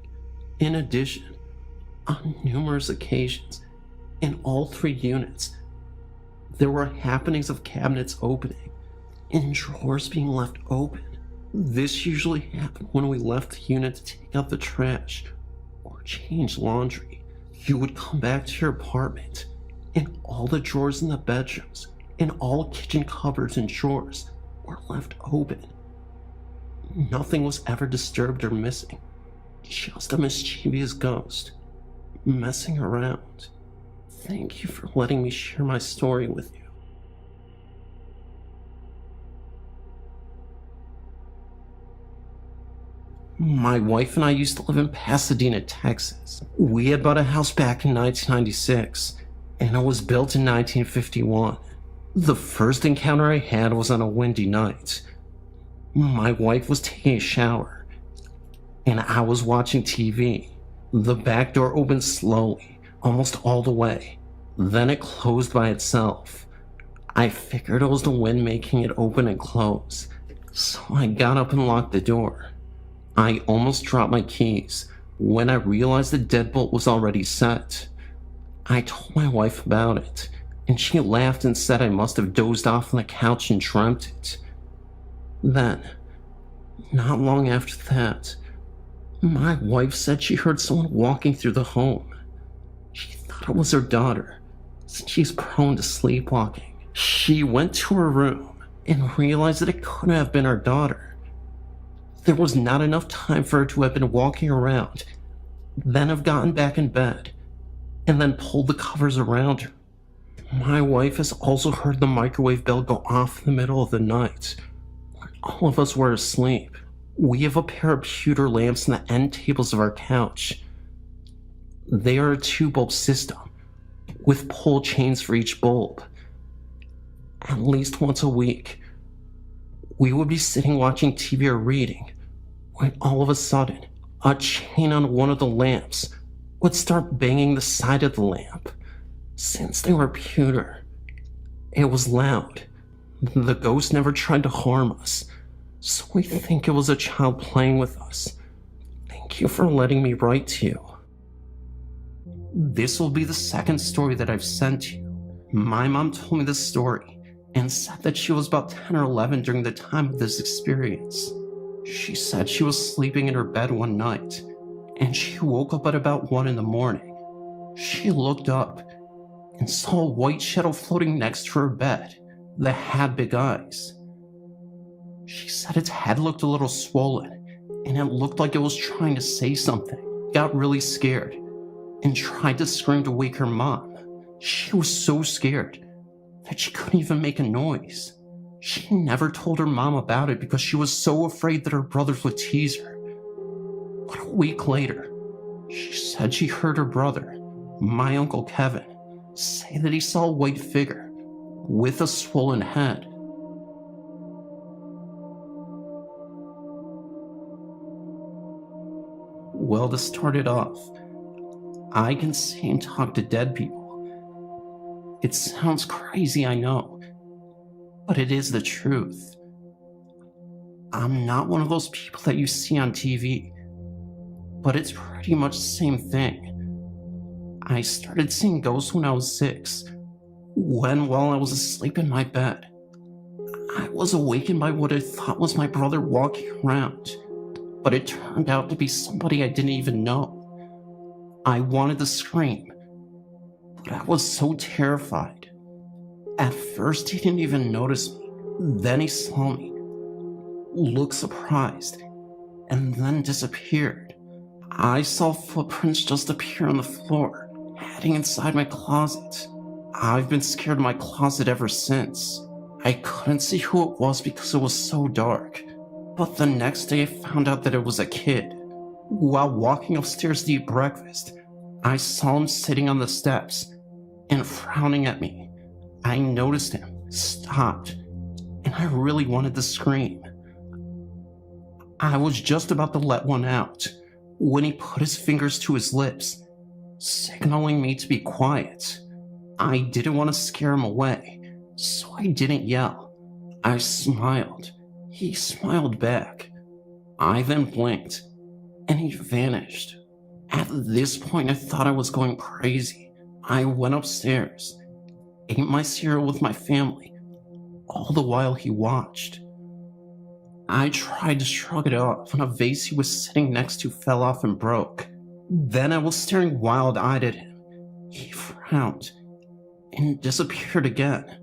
Speaker 1: In addition, on numerous occasions, in all 3 units, there were happenings of cabinets opening and drawers being left open. This usually happened when we left the unit to take out the trash or change laundry. You would come back to your apartment, and all the drawers in the bedrooms and all kitchen cupboards and drawers were left open. Nothing was ever disturbed or missing, just a mischievous ghost messing around. Thank you for letting me share my story with you. My wife and I used to live in Pasadena, Texas. We had bought a house back in 1996, and it was built in 1951. The first encounter I had was on a windy night. My wife was taking a shower, and I was watching TV. The back door opened slowly, almost all the way. Then it closed by itself. I figured it was the wind making it open and close, so I got up and locked the door. I almost dropped my keys when I realized the deadbolt was already set. I told my wife about it, and she laughed and said I must have dozed off on the couch and dreamt it. Then, not long after that, my wife said she heard someone walking through the home. She thought it was her daughter, since she's prone to sleepwalking. She went to her room and realized that it couldn't have been her daughter.
Speaker 3: There was not enough time for her to have been walking around, then have gotten back in bed, and then pulled the covers around her. My wife has also heard the microwave bell go off in the middle of the night, when all of us were asleep. We have a pair of pewter lamps in the end tables of our couch. They are a 2-bulb system, with pull chains for each bulb. At least once a week, we would be sitting watching TV or reading, when all of a sudden, a chain on one of the lamps would start banging the side of the lamp. Since they were pewter, it was loud. The ghost never tried to harm us, so we think it was a child playing with us. Thank you for letting me write to you. This will be the second story that I've sent you. My mom told me this story and said that she was about 10 or 11 during the time of this experience. She said she was sleeping in her bed one night, and she woke up at about 1 in the morning. She looked up and saw a white shadow floating next to her bed that had big eyes. She said its head looked a little swollen, and it looked like it was trying to say something. Got really scared, and tried to scream to wake her mom. She was so scared that she couldn't even make a noise. She never told her mom about it because she was so afraid that her brothers would tease her. But a week later, she said she heard her brother, my Uncle Kevin, say that he saw a white figure with a swollen head. Well, to start it off, I can see and talk to dead people. It sounds crazy, I know, but it is the truth. I'm not one of those people that you see on TV, but it's pretty much the same thing. I started seeing ghosts when I was 6, when while I was asleep in my bed, I was awakened by what I thought was my brother walking around, but it turned out to be somebody I didn't even know. I wanted to scream, but I was so terrified. At first, he didn't even notice me. Then he saw me, looked surprised, and then disappeared. I saw footprints just appear on the floor, heading inside my closet. I've been scared of my closet ever since. I couldn't see who it was because it was so dark, but the next day I found out that it was a kid. While walking upstairs to eat breakfast, I saw him sitting on the steps and frowning at me. I noticed him, stopped, and I really wanted to scream. I was just about to let one out when he put his fingers to his lips, signaling me to be quiet. I didn't want to scare him away, so I didn't yell. I smiled. He smiled back. I then blinked, and he vanished. At this point, I thought I was going crazy. I went upstairs, ate my cereal with my family, all the while he watched. I tried to shrug it off when a vase he was sitting next to fell off and broke. Then I was staring wild-eyed at him. He frowned and disappeared again.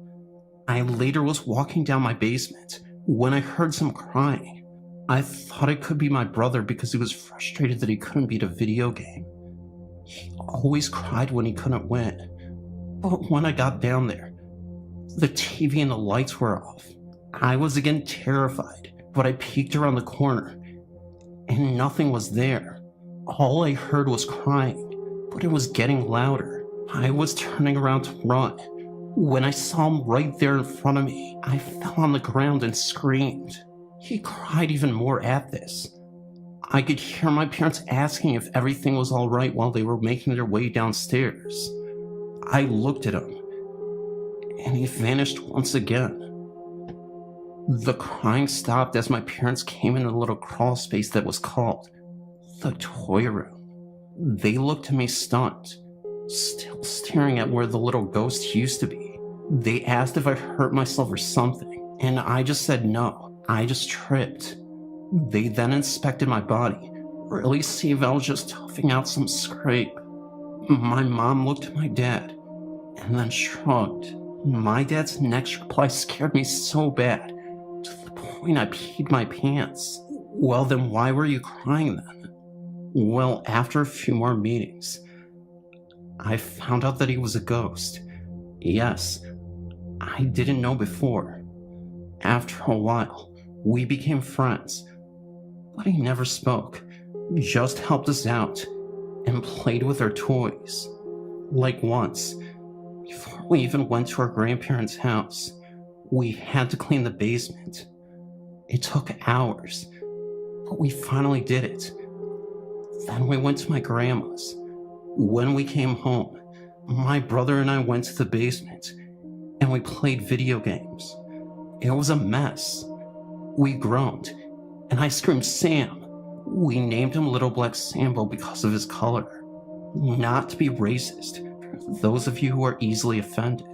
Speaker 3: I later was walking down my basement when I heard some crying. I thought it could be my brother because he was frustrated that he couldn't beat a video game. He always cried when he couldn't win. But when I got down there, the TV and the lights were off. I was again terrified, but I peeked around the corner, and nothing was there. All I heard was crying, but it was getting louder. I was turning around to run. When I saw him right there in front of me, I fell on the ground and screamed. He cried even more at this. I could hear my parents asking if everything was all right while they were making their way downstairs. I looked at him, and he vanished once again. The crying stopped as my parents came in a little crawl space that was called the toy room. They looked at me stunned, still staring at where the little ghost used to be. They asked if I hurt myself or something, and I just said no, I just tripped. They then inspected my body, really see if I was just toughing out some scrape. My mom looked at my dad, and then shrugged. My dad's next reply scared me so bad, to the point I peed my pants. Well, then why were you crying then? Well, after a few more meetings, I found out that he was a ghost. Yes, I didn't know before. After a while, we became friends, but he never spoke, just helped us out and played with our toys. Like once, before we even went to our grandparents' house, we had to clean the basement. It took hours, but we finally did it. Then we went to my grandma's. When we came home, my brother and I went to the basement and we played video games. It was a mess. We groaned and I screamed, "Sam!" We named him Little Black Sambo because of his color. Not to be racist, for those of you who are easily offended.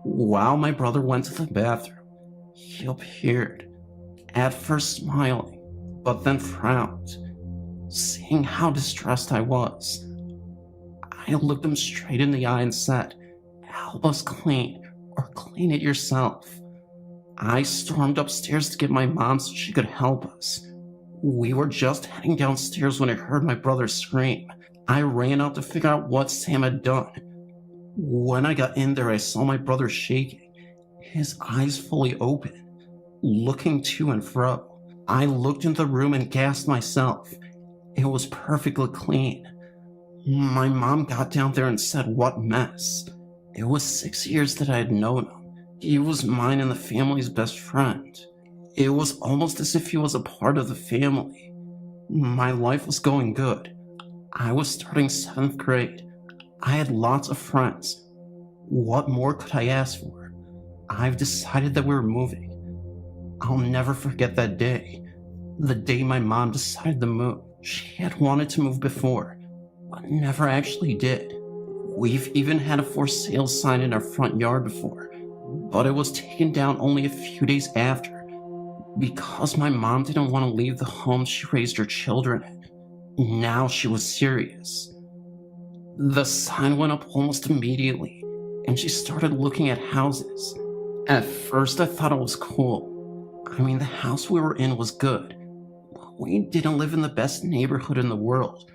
Speaker 3: While my brother went to the bathroom, he appeared, at first smiling, but then frowned. Seeing how distressed I was, I looked him straight in the eye and said, "Help us clean, or clean it yourself." I stormed upstairs to get my mom so she could help us. We were just heading downstairs when I heard my brother scream. I ran out to figure out what Sam had done. When I got in there, I saw my brother shaking, his eyes fully open, looking to and fro. I looked into the room and gasped myself. It was perfectly clean. My mom got down there and said, "What mess." It was 6 years that I had known him. He was mine and the family's best friend. It was almost as if he was a part of the family. My life was going good. I was starting 7th grade. I had lots of friends. What more could I ask for? I've decided that we were moving. I'll never forget that day. The day my mom decided to move. She had wanted to move before, but never actually did. We've even had a for sale sign in our front yard before, but it was taken down only a few days after because my mom didn't want to leave the home she raised her children in. Now she was serious. The sign went up almost immediately, and she started looking at houses. At first, I thought it was cool. I mean, the house we were in was good, but we didn't live in the best neighborhood in the world,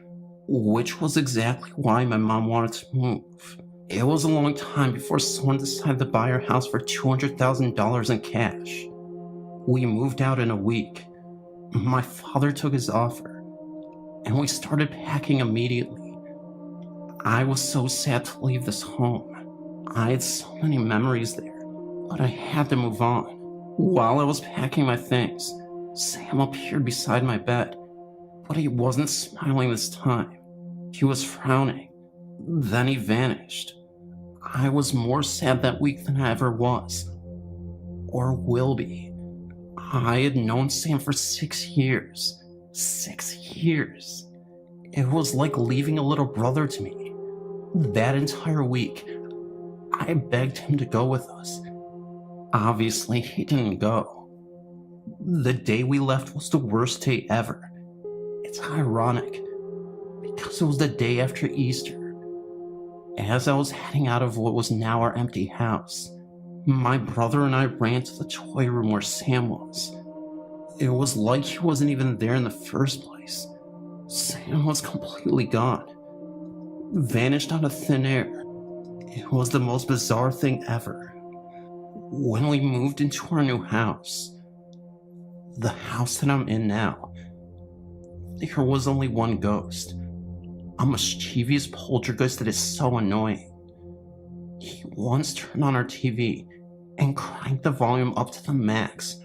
Speaker 3: which was exactly why my mom wanted to move. It was a long time before someone decided to buy our house for $200,000 in cash. We moved out in a week. My father took his offer, and we started packing immediately. I was so sad to leave this home. I had so many memories there, but I had to move on. While I was packing my things, Sam appeared beside my bed, but he wasn't smiling this time. He was frowning. Then he vanished. I was more sad that week than I ever was, or will be. I had known Sam for 6 years. 6 years. It was like leaving a little brother to me. That entire week, I begged him to go with us. Obviously, he didn't go. The day we left was the worst day ever. It's ironic, because it was the day after Easter. As I was heading out of what was now our empty house, my brother and I ran to the toy room where Sam was. It was like he wasn't even there in the first place. Sam was completely gone. Vanished out of thin air. It was the most bizarre thing ever. When we moved into our new house, the house that I'm in now, there was only one ghost. A mischievous poltergeist that is so annoying. He once turned on our TV and cranked the volume up to the max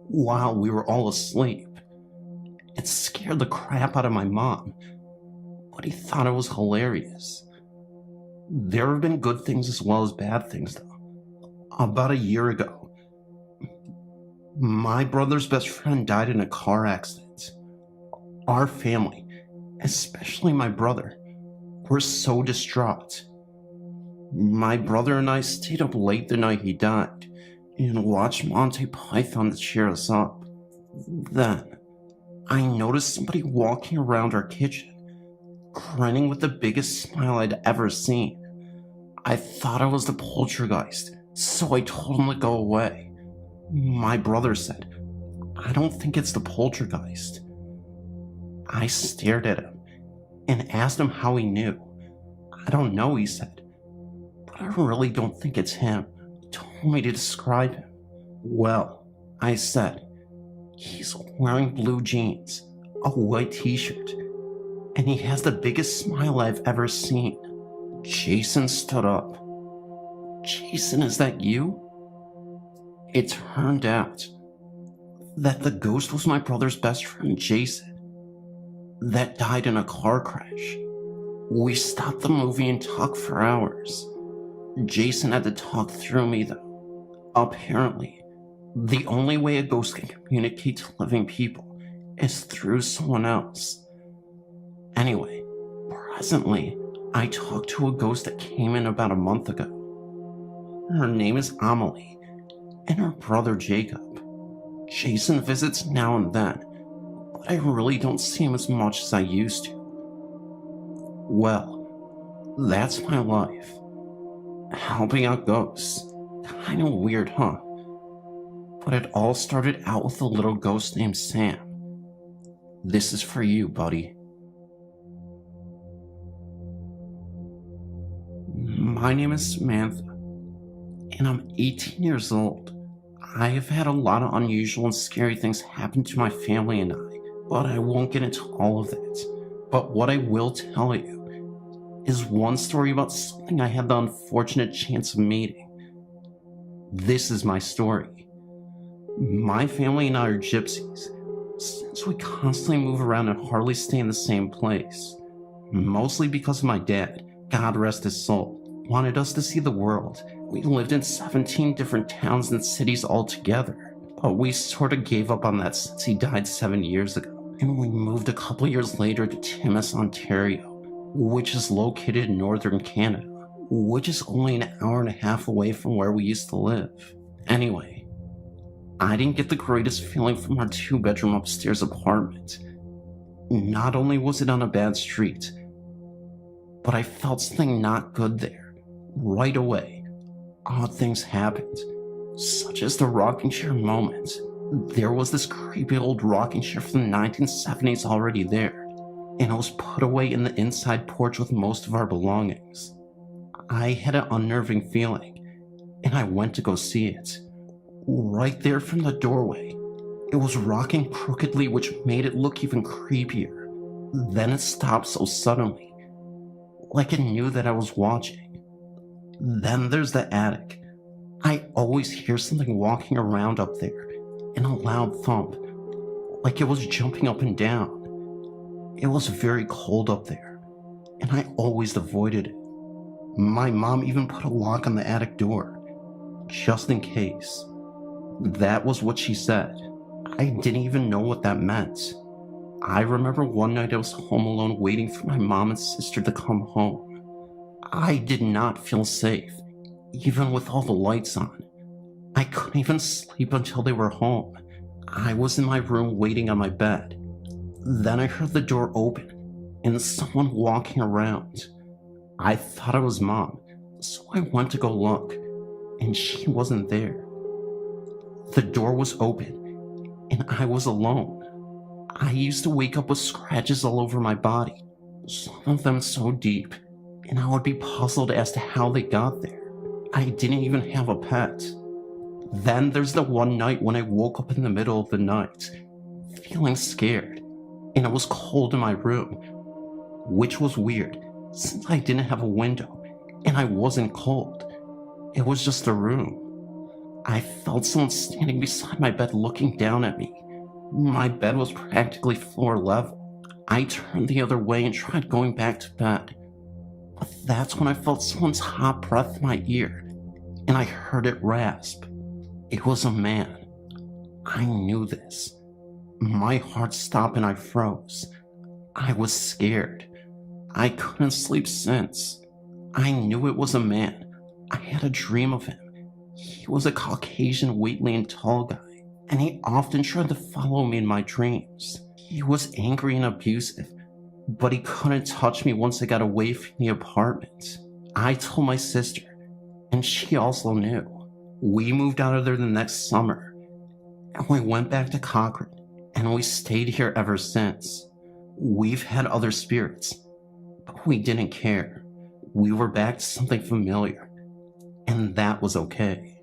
Speaker 3: while we were all asleep. It scared the crap out of my mom, but he thought it was hilarious. There have been good things as well as bad things, though. About a year ago, my brother's best friend died in a car accident. Our family, especially my brother, were so distraught. My brother and I stayed up late the night he died and watched Monty Python to cheer us up. Then, I noticed somebody walking around our kitchen, grinning with the biggest smile I'd ever seen. I thought I was the poltergeist, so I told him to go away. My brother said, I don't think it's the poltergeist. I stared at him and asked him how he knew. I don't know, he said, but I really don't think it's him. He told me to describe him. Well, I said, he's wearing blue jeans, a white t-shirt, and he has the biggest smile I've ever seen. Jason stood up. Jason, is that you? It turned out that the ghost was my brother's best friend, Jason, that died in a car crash. We stopped the movie and talked for hours. Jason had to talk through me, though. Apparently, the only way a ghost can communicate to living people is through someone else. Anyway, presently, I talked to a ghost that came in about a month ago. Her name is Amelie, and her brother Jacob. Jason visits now and then, but I really don't see him as much as I used to. Well, that's my life. Helping out ghosts. Kinda weird, huh? But it all started out with a little ghost named Sam. This is for you, buddy. My name is Samantha, and I'm 18 years old. I have had a lot of unusual and scary things happen to my family and I, but I won't get into all of that. But what I will tell you is one story about something I had the unfortunate chance of meeting. This is my story. My family and I are gypsies, since we constantly move around and hardly stay in the same place. Mostly because of my dad, God rest his soul, wanted us to see the world. We lived in 17 different towns and cities altogether, but we sort of gave up on that since he died 7 years ago, and we moved a couple years later to Timmins, Ontario, which is located in northern Canada, which is only an hour and a half away from where we used to live. Anyway, I didn't get the greatest feeling from our 2-bedroom upstairs apartment. Not only was it on a bad street, but I felt something not good there, right away. Odd things happened, such as the rocking chair moment. There was this creepy old rocking chair from the 1970s already there, and it was put away in the inside porch with most of our belongings. I had an unnerving feeling, and I went to go see it. Right there from the doorway, it was rocking crookedly, which made it look even creepier. Then it stopped so suddenly, like it knew that I was watching. Then there's the attic. I always hear something walking around up there, and a loud thump, like it was jumping up and down. It was very cold up there, and I always avoided it. My mom even put a lock on the attic door, just in case. That was what she said. I didn't even know what that meant. I remember one night I was home alone waiting for my mom and sister to come home. I did not feel safe, even with all the lights on. I couldn't even sleep until they were home. I was in my room waiting on my bed. Then I heard the door open and someone walking around. I thought it was Mom, so I went to go look, and she wasn't there. The door was open, and I was alone. I used to wake up with scratches all over my body, some of them so deep, and I would be puzzled as to how they got there. I didn't even have a pet. Then there's the one night when I woke up in the middle of the night, feeling scared, and it was cold in my room, which was weird since I didn't have a window and I wasn't cold. It was just a room. I felt someone standing beside my bed looking down at me. My bed was practically floor level. I turned the other way and tried going back to bed. But that's when I felt someone's hot breath in my ear, and I heard it rasp. It was a man. I knew this. My heart stopped and I froze. I was scared. I couldn't sleep since. I knew it was a man. I had a dream of him. He was a Caucasian, weightly and tall guy, and he often tried to follow me in my dreams. He was angry and abusive, but he couldn't touch me once I got away from the apartment. I told my sister, and she also knew. We moved out of there the next summer, and we went back to Cochrane, and we stayed here ever since. We've had other spirits, but we didn't care. We were back to something familiar, and that was okay.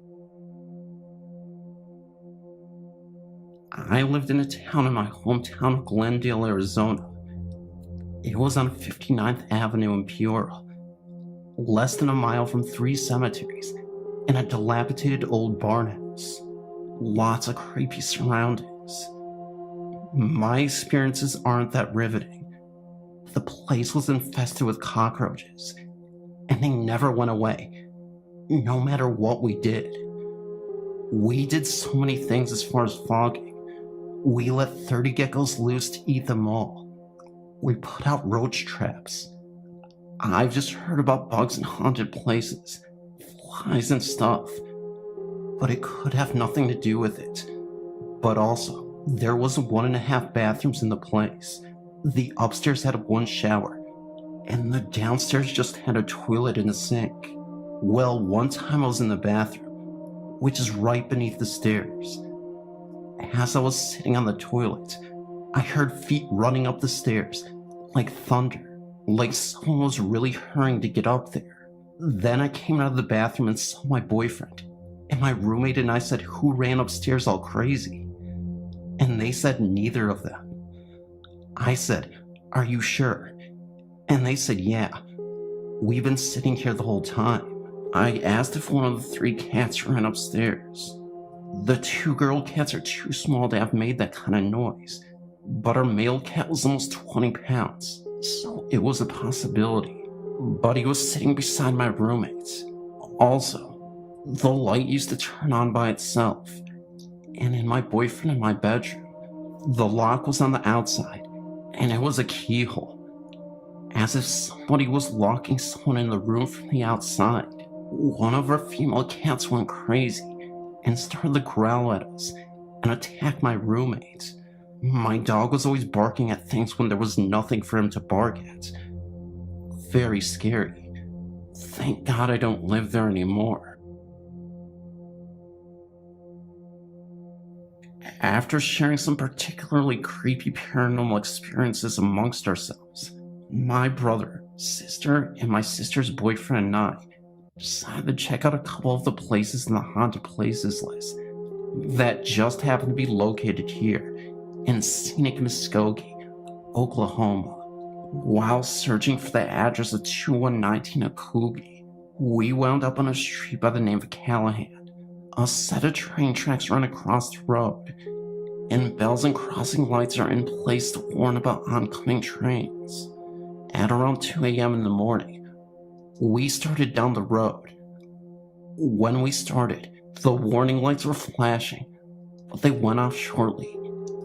Speaker 3: I lived in a town in my hometown of Glendale, Arizona. It was on 59th Avenue in Peoria, less than a mile from 3 cemeteries and a dilapidated old barn house. Lots of creepy surroundings. My experiences aren't that riveting. The place was infested with cockroaches, and they never went away, no matter what we did. We did so many things as far as fogging. We let 30 geckos loose to eat them all. We put out roach traps. I've just heard about bugs in haunted places, flies and stuff, but it could have nothing to do with it. But also, there was 1.5 bathrooms in the place. The upstairs had 1 shower, and the downstairs just had a toilet and a sink. Well, one time I was in the bathroom, which is right beneath the stairs. As I was sitting on the toilet, I heard feet running up the stairs, like thunder, like someone was really hurrying to get up there. Then I came out of the bathroom and saw my boyfriend, and my roommate and I said, "Who ran upstairs all crazy?" And they said neither of them. I said, "Are you sure?" And they said, "Yeah, we've been sitting here the whole time." I asked if one of the 3 cats ran upstairs. The 2 girl cats are too small to have made that kind of noise, but our male cat was almost 20 pounds, so it was a possibility. But he was sitting beside my roommate. Also, the light used to turn on by itself, and in my boyfriend and my bedroom, the lock was on the outside, and it was a keyhole, as if somebody was locking someone in the room from the outside. One of our female cats went crazy and started to growl at us and attack my roommate. My dog was always barking at things when there was nothing for him to bark at. Very scary. Thank God I don't live there anymore. After sharing some particularly creepy paranormal experiences amongst ourselves, my brother, sister, and my sister's boyfriend and I decided to check out a couple of the places in the haunted places list that just happen to be located here in scenic Muskogee, Oklahoma. While searching for the address of 2119 Akoogie, we wound up on a street by the name of Callahan. A set of train tracks run across the road, and bells and crossing lights are in place to warn about oncoming trains. At around 2 a.m. in the morning, we started down the road. When we started, the warning lights were flashing, but they went off shortly,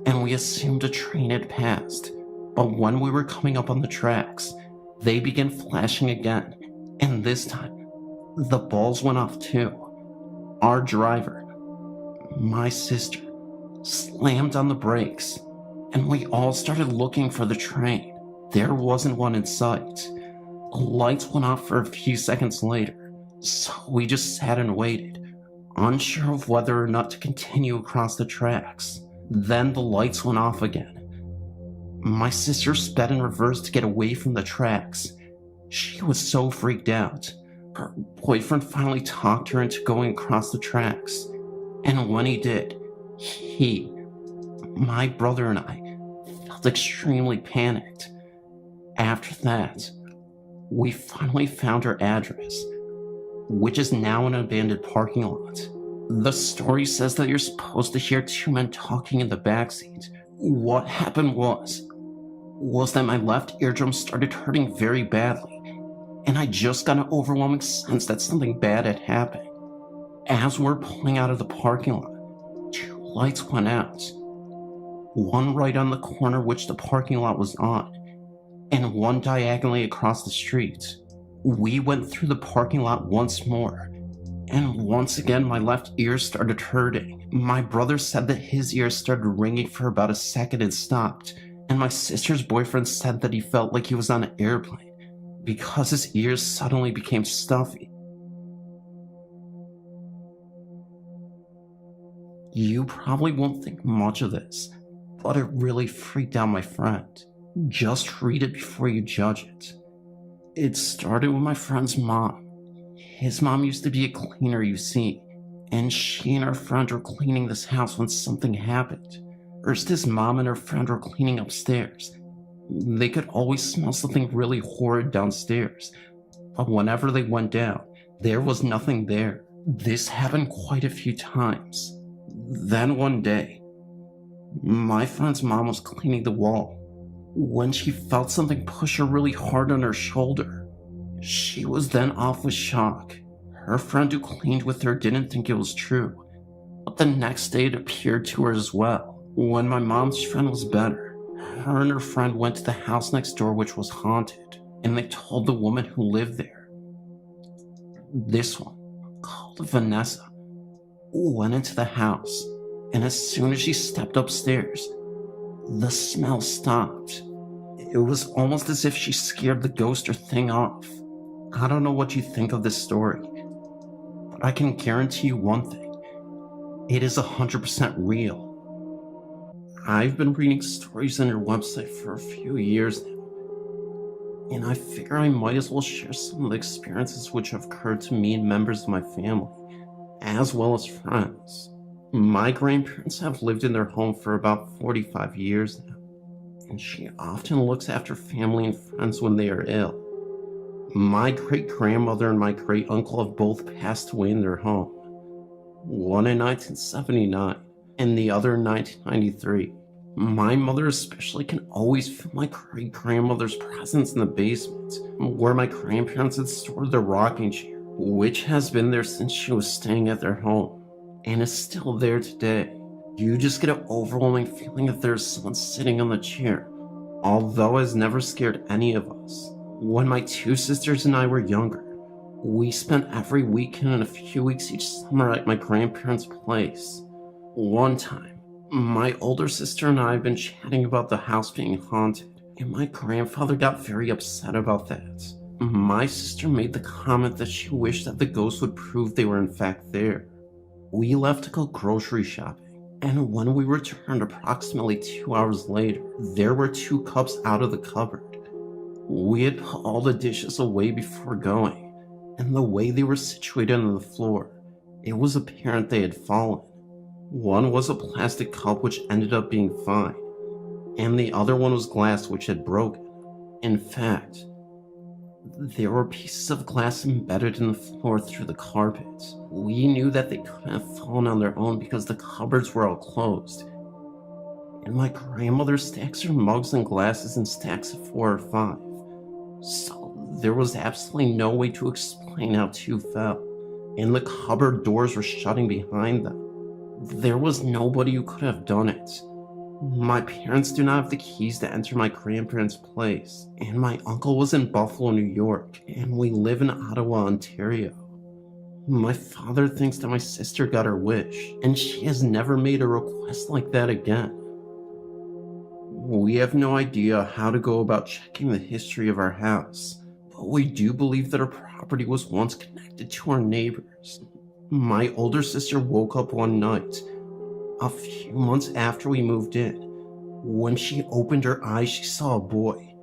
Speaker 3: and we assumed a train had passed. But when we were coming up on the tracks, they began flashing again, and this time, the balls went off too. Our driver, my sister, slammed on the brakes, and we all started looking for the train. There wasn't one in sight. Lights went off for a few seconds later, so we just sat and waited, unsure of whether or not to continue across the tracks. Then the lights went off again. My sister sped in reverse to get away from the tracks. She was so freaked out. Her boyfriend finally talked her into going across the tracks, and when he did, my brother and I, felt extremely panicked. After that, we finally found her address, which is now an abandoned parking lot. The story says that you're supposed to hear 2 men talking in the backseat. What happened was that my left eardrum started hurting very badly, and I just got an overwhelming sense that something bad had happened. As we're pulling out of the parking lot, 2 lights went out. One right on the corner which the parking lot was on, and one diagonally across the street. We went through the parking lot once more, and once again my left ear started hurting. My brother said that his ears started ringing for about a second and stopped, and my sister's boyfriend said that he felt like he was on an airplane because his ears suddenly became stuffy. You probably won't think much of this, but it really freaked out my friend. Just read it before you judge it. It started with my friend's mom. His mom used to be a cleaner, you see, and she and her friend were cleaning this house when something happened. First, his mom and her friend were cleaning upstairs. They could always smell something really horrid downstairs, but whenever they went down, there was nothing there. This happened quite a few times. Then one day, my friend's mom was cleaning the wall when she felt something push her really hard on her shoulder. She was then off with shock. Her friend who cleaned with her didn't think it was true, but the next day it appeared to her as well. When my mom's friend was better, her and her friend went to the house next door, which was haunted, and they told the woman who lived there. This one, called Vanessa, went into the house, and as soon as she stepped upstairs, the smell stopped. It was almost as if she scared the ghost or thing off. I don't know what you think of this story, but I can guarantee you one thing. It is 100% real. I've been reading stories on your website for a few years now, and I figure I might as well share some of the experiences which have occurred to me and members of my family, as well as friends. My grandparents have lived in their home for about 45 years now, and she often looks after family and friends when they are ill. My great-grandmother and my great-uncle have both passed away in their home, one in 1979 and the other in 1993. My mother especially can always feel my great-grandmother's presence in the basement, where my grandparents had stored their rocking chair, which has been there since she was staying at their home, and is still there today. You just get an overwhelming feeling that there's someone sitting on the chair, although it has never scared any of us. When my two sisters and I were younger, we spent every weekend and a few weeks each summer at my grandparents' place. One time, my older sister and I had been chatting about the house being haunted, and my grandfather got very upset about that. My sister made the comment that she wished that the ghost would prove they were in fact there. We left to go grocery shopping, and when we returned approximately 2 hours later, there were 2 cups out of the cupboard. We had put all the dishes away before going, and the way they were situated on the floor, it was apparent they had fallen. One was a plastic cup which ended up being fine, and the other one was glass which had broken. In fact, there were pieces of glass embedded in the floor through the carpet. We knew that they couldn't have fallen on their own because the cupboards were all closed, and my grandmother stacks her mugs and glasses in stacks of 4 or 5. So there was absolutely no way to explain how 2 fell, and the cupboard doors were shutting behind them. There was nobody who could have done it. My parents do not have the keys to enter my grandparents' place, and my uncle was in Buffalo, New York, and we live in Ottawa, Ontario. My father thinks that my sister got her wish, and she has never made a request like that again. We have no idea how to go about checking the history of our house, but we do believe that our property was once connected to our neighbors. My older sister woke up one night, a few months after we moved in. When she opened her eyes, she saw a boy.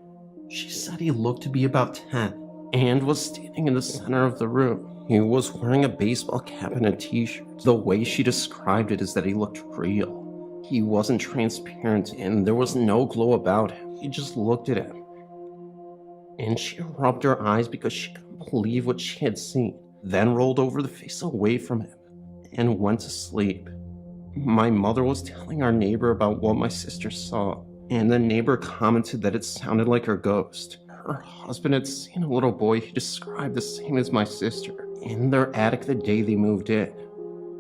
Speaker 3: She said he looked to be about 10 and was standing in the center of the room. He was wearing a baseball cap and a t-shirt. The way she described it is that he looked real. He wasn't transparent and there was no glow about him. He just looked at him. And she rubbed her eyes because she couldn't believe what she had seen, then rolled over the face away from him and went to sleep. My mother was telling our neighbor about what my sister saw, and the neighbor commented that it sounded like her ghost. Her husband had seen a little boy he described the same as my sister in their attic the day they moved in.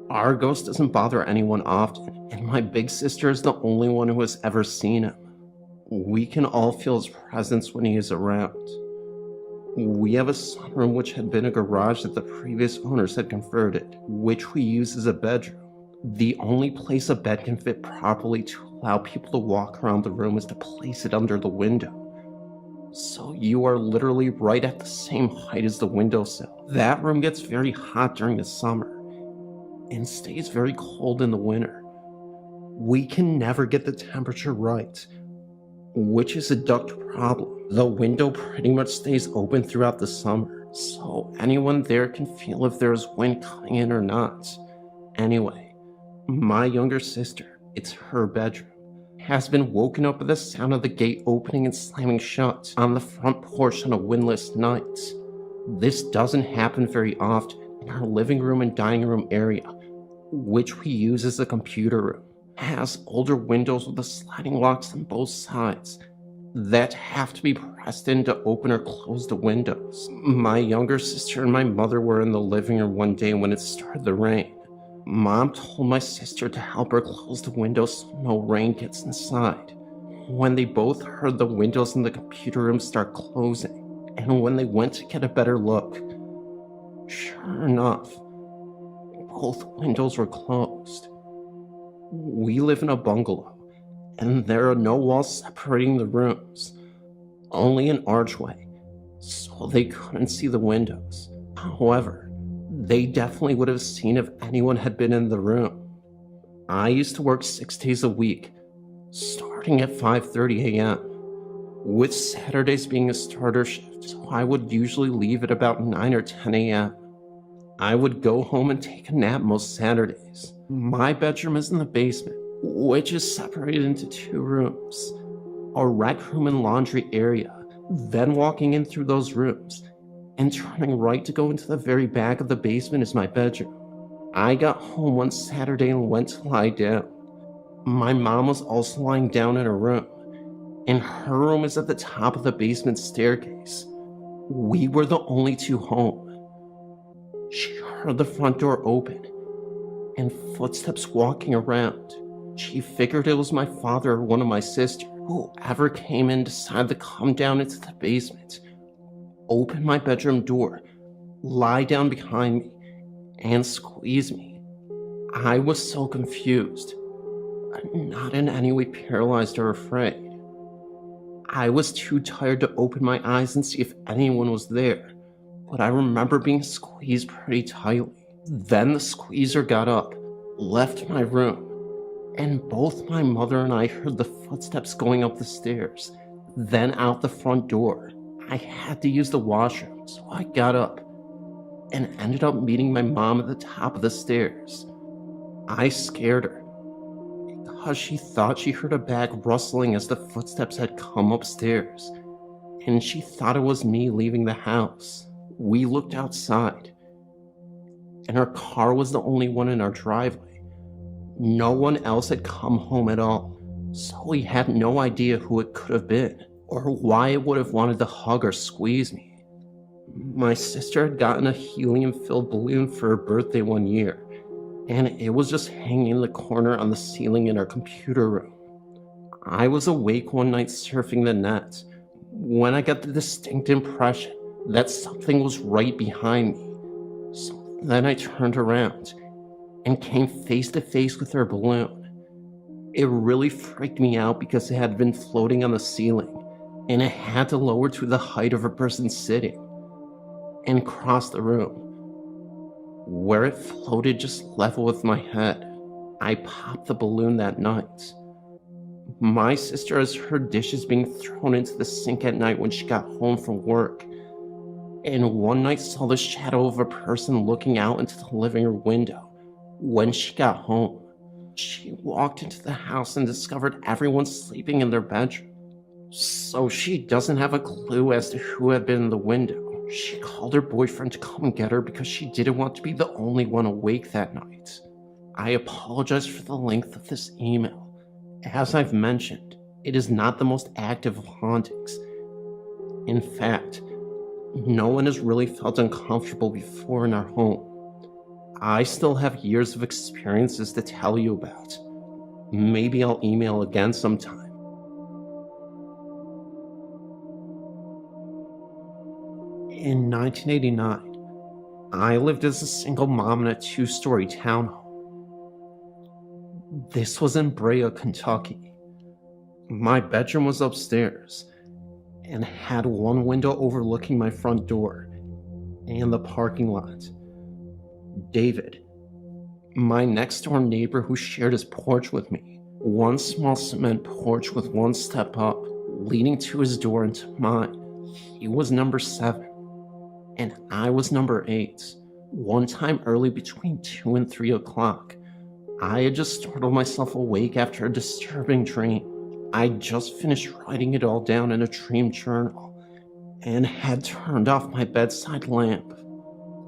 Speaker 3: Our ghost doesn't bother anyone often, and my big sister is the only one who has ever seen him. We can all feel his presence when he is around. We have a sunroom which had been a garage that the previous owners had converted, which we use as a bedroom. The only place a bed can fit properly to allow people to walk around the room is to place it under the window. So you are literally right at the same height as the windowsill. That room gets very hot during the summer and stays very cold in the winter. We can never get the temperature right, which is a duct problem. The window pretty much stays open throughout the summer, so anyone there can feel if there's wind coming in or not. Anyway, my younger sister, it's her bedroom, has been woken up with the sound of the gate opening and slamming shut on the front porch on a windless night. This doesn't happen very often in our living room and dining room area, which we use as a computer room. Has older windows with the sliding locks on both sides that have to be pressed in to open or close the windows. My younger sister and my mother were in the living room one day when it started to rain. Mom told my sister to help her close the windows so no rain gets inside. When they both heard the windows in the computer room start closing, and when they went to get a better look, sure enough, both windows were closed. We live in a bungalow, and there are no walls separating the rooms, only an archway, so they couldn't see the windows. However, they definitely would have seen if anyone had been in the room. I used to work 6 days a week, starting at 5:30 a.m., with Saturdays being a starter shift, so I would usually leave at about 9 or 10 a.m. I would go home and take a nap most Saturdays. My bedroom is in the basement, which is separated into 2 rooms, a rec room and laundry area. Then walking in through those rooms and turning right to go into the very back of the basement is my bedroom. I got home one Saturday and went to lie down. My mom was also lying down in her room, and her room is at the top of the basement staircase. We were the only 2 home. She heard the front door open and footsteps walking around. She figured it was my father or one of my sisters. Whoever came in decided to come down into the basement, open my bedroom door, lie down behind me, and squeeze me. I was so confused, not in any way paralyzed or afraid. I was too tired to open my eyes and see if anyone was there, but I remember being squeezed pretty tightly. Then the squeezer got up, left my room, and both my mother and I heard the footsteps going up the stairs, then out the front door. I had to use the washroom, so I got up and ended up meeting my mom at the top of the stairs. I scared her because she thought she heard a bag rustling as the footsteps had come upstairs, and she thought it was me leaving the house. We looked outside, and our car was the only one in our driveway. No one else had come home at all, so we had no idea who it could have been, or why it would have wanted to hug or squeeze me. My sister had gotten a helium-filled balloon for her birthday one year, and it was just hanging in the corner on the ceiling in our computer room. I was awake one night surfing the net when I got the distinct impression that something was right behind me. So then I turned around and came face to face with her balloon. It really freaked me out because it had been floating on the ceiling, and it had to lower to the height of a person sitting and cross the room, where it floated just level with my head. I popped the balloon that night. My sister has heard dishes being thrown into the sink at night when she got home from work, and one night saw the shadow of a person looking out into the living room window when she got home. She walked into the house and discovered everyone sleeping in their bedroom, so she doesn't have a clue as to who had been in the window. She called her boyfriend to come and get her because she didn't want to be the only one awake that night. I apologize for the length of this email. As I've mentioned, it is not the most active of hauntings. In fact, no one has really felt uncomfortable before in our home. I still have years of experiences to tell you about. Maybe I'll email again sometime. In 1989, I lived as a single mom in a 2-story townhome. This was in Brea, Kentucky. My bedroom was upstairs and had one window overlooking my front door and the parking lot. David, my next door neighbor who shared his porch with me, One small cement porch with one step up, leading to his door into mine. He was number 7, and I was number 8. One time early between 2 and 3 o'clock, I had just startled myself awake after a disturbing dream. I'd just finished writing it all down in a dream journal and had turned off my bedside lamp.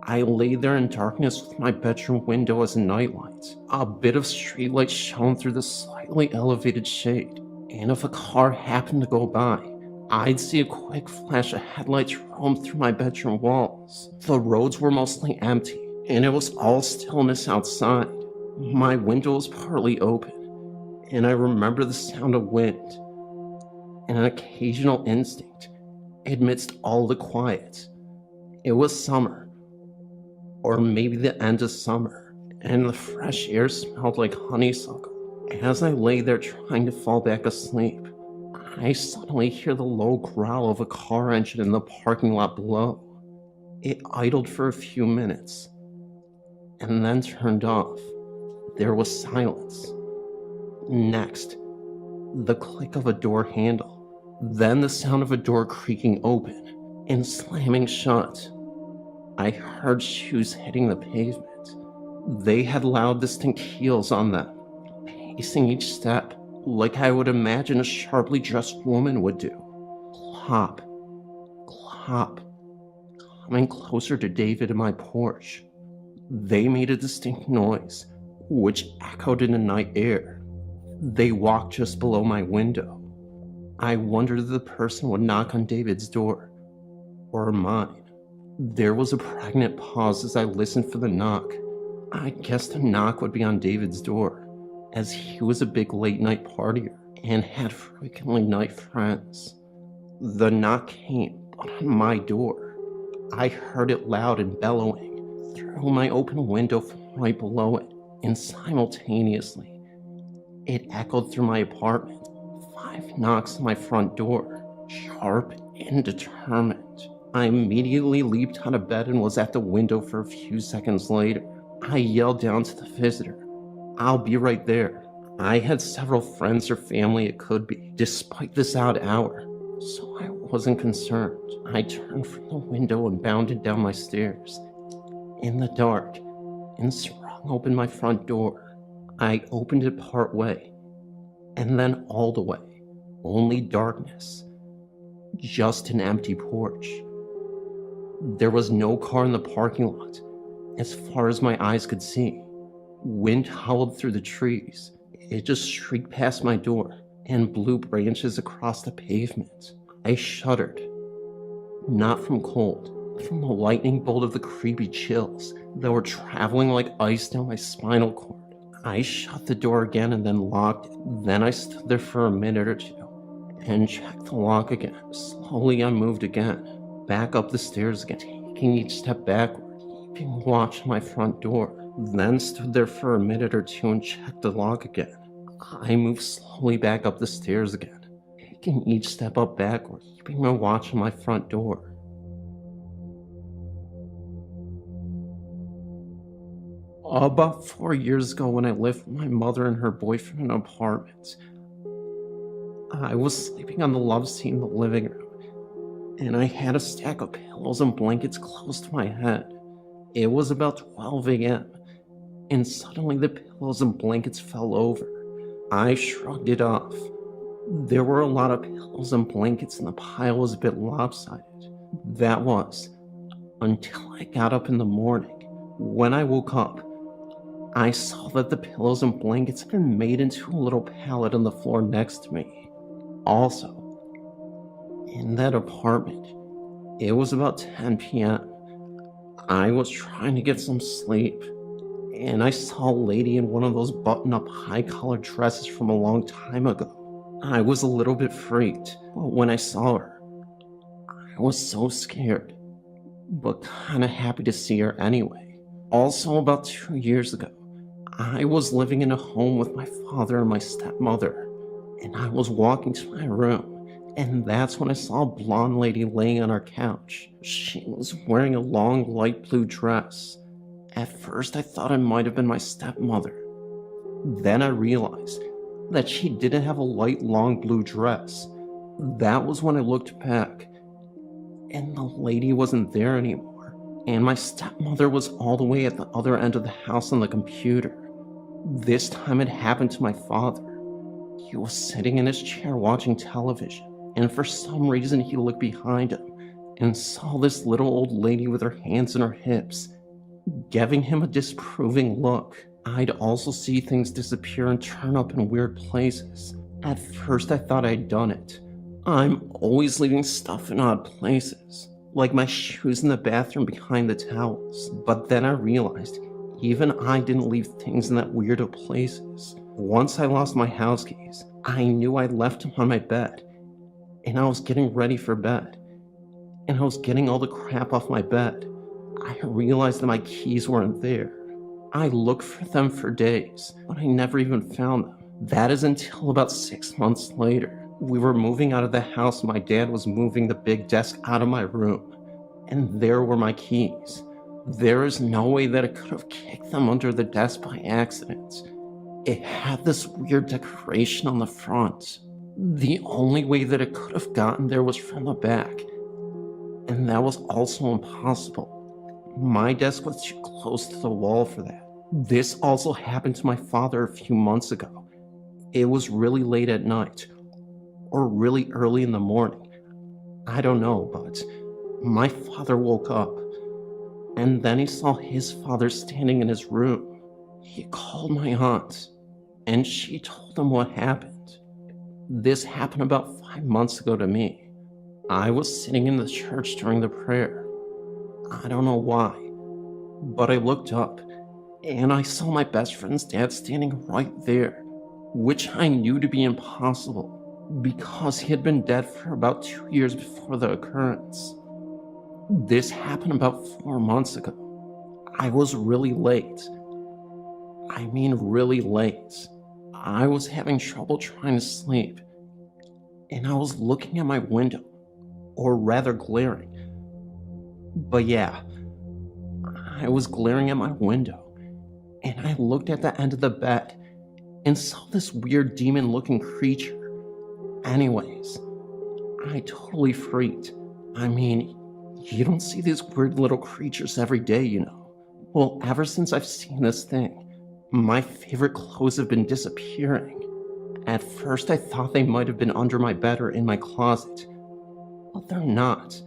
Speaker 3: I lay there in darkness with my bedroom window as a nightlight. A bit of streetlight shone through the slightly elevated shade, and if a car happened to go by, I'd see a quick flash of headlights roam through my bedroom walls. The roads were mostly empty, and it was all stillness outside. My window was partly open, and I remember the sound of wind and an occasional instinct amidst all the quiet. It was summer, or maybe the end of summer, and the fresh air smelled like honeysuckle. As I lay there trying to fall back asleep, I suddenly hear the low growl of a car engine in the parking lot below. It idled for a few minutes, and then turned off. There was silence. Next, the click of a door handle, then the sound of a door creaking open and slamming shut. I heard shoes hitting the pavement. They had loud, distinct heels on them, pacing each step like I would imagine a sharply dressed woman would do. Clop, clop, coming closer to David and my porch. They made a distinct noise, which echoed in the night air. They walked just below my window. I wondered if the person would knock on David's door, or mine. There was a pregnant pause as I listened for the knock. I guessed the knock would be on David's door, as he was a big late-night partier and had frequently night friends. The knock came, but on my door. I heard it loud and bellowing through my open window from right below it, and simultaneously, it echoed through my apartment. 5 knocks on my front door, sharp and determined. I immediately leaped out of bed and was at the window for a few seconds later. I yelled down to the visitor, "I'll be right there." I had several friends or family it could be, despite this odd hour, so I wasn't concerned. I turned from the window and bounded down my stairs in the dark and sprung open my front door. I opened it part way, and then all the way. Only darkness. Just an empty porch. There was no car in the parking lot, as far as my eyes could see. Wind howled through the trees. It just shrieked past my door and blew branches across the pavement. I shuddered. Not from cold, but from the lightning bolt of the creepy chills that were traveling like ice down my spinal cord. I shut the door again and then locked it. Then I stood there for a minute or two and checked the lock again. Slowly I moved again, back up the stairs again, taking each step backward, keeping watch on my front door. Then stood there for a minute or two and checked the lock again. I moved slowly back up the stairs again, taking each step up backward, keeping my watch on my front door. About 4 years ago, when I lived with my mother and her boyfriend in an apartment, I was sleeping on the love seat in the living room, and I had a stack of pillows and blankets close to my head. It was about 12 a.m., and suddenly the pillows and blankets fell over. I shrugged it off. There were a lot of pillows and blankets, and the pile was a bit lopsided. That was, until I got up in the morning. When I woke up, I saw that the pillows and blankets had been made into a little pallet on the floor next to me. Also, in that apartment, it was about 10 p.m. I was trying to get some sleep, and I saw a lady in one of those button-up high-collared dresses from a long time ago. I was a little bit freaked, but when I saw her, I was so scared, but kinda happy to see her anyway. Also, about 2 years ago, I was living in a home with my father and my stepmother, and I was walking to my room, and that's when I saw a blonde lady laying on our couch. She was wearing a long light blue dress. At first I thought it might have been my stepmother. Then I realized that she didn't have a light long blue dress. That was when I looked back, and the lady wasn't there anymore, and my stepmother was all the way at the other end of the house on the computer. This time it happened to my father. He was sitting in his chair watching television, and for some reason he looked behind him and saw this little old lady with her hands in her hips, giving him a disapproving look. I'd also see things disappear and turn up in weird places. At first I thought I'd done it. I'm always leaving stuff in odd places, like my shoes in the bathroom behind the towels. But then I realized even I didn't leave things in that weirdo places. Once I lost my house keys, I knew I'd left them on my bed, and I was getting ready for bed, and I was getting all the crap off my bed. I realized that my keys weren't there. I looked for them for days, but I never even found them. That is until about 6 months later. We were moving out of the house. My dad was moving the big desk out of my room, and there were my keys. There is no way that I could have kicked them under the desk by accident. It had this weird decoration on the front. The only way that it could have gotten there was from the back, and that was also impossible. My desk was too close to the wall for that. This also happened to my father a few months ago. It was really late at night, or really early in the morning. I don't know, but my father woke up, and then he saw his father standing in his room. He called my aunt, and she told him what happened. This happened about 5 months ago to me. I was sitting in the church during the prayer. I don't know why, but I looked up, and I saw my best friend's dad standing right there, which I knew to be impossible, because he had been dead for about 2 years before the occurrence. This happened about 4 months ago. I was really late. I mean really late. I was having trouble trying to sleep, and I was looking at my window, or rather glaring. But yeah, I was glaring at my window, and I looked at the end of the bed and saw this weird demon-looking creature. Anyways, I totally freaked. I mean, you don't see these weird little creatures every day, you know. Well, ever since I've seen this thing, my favorite clothes have been disappearing. At first I thought they might have been under my bed or in my closet, but they're not.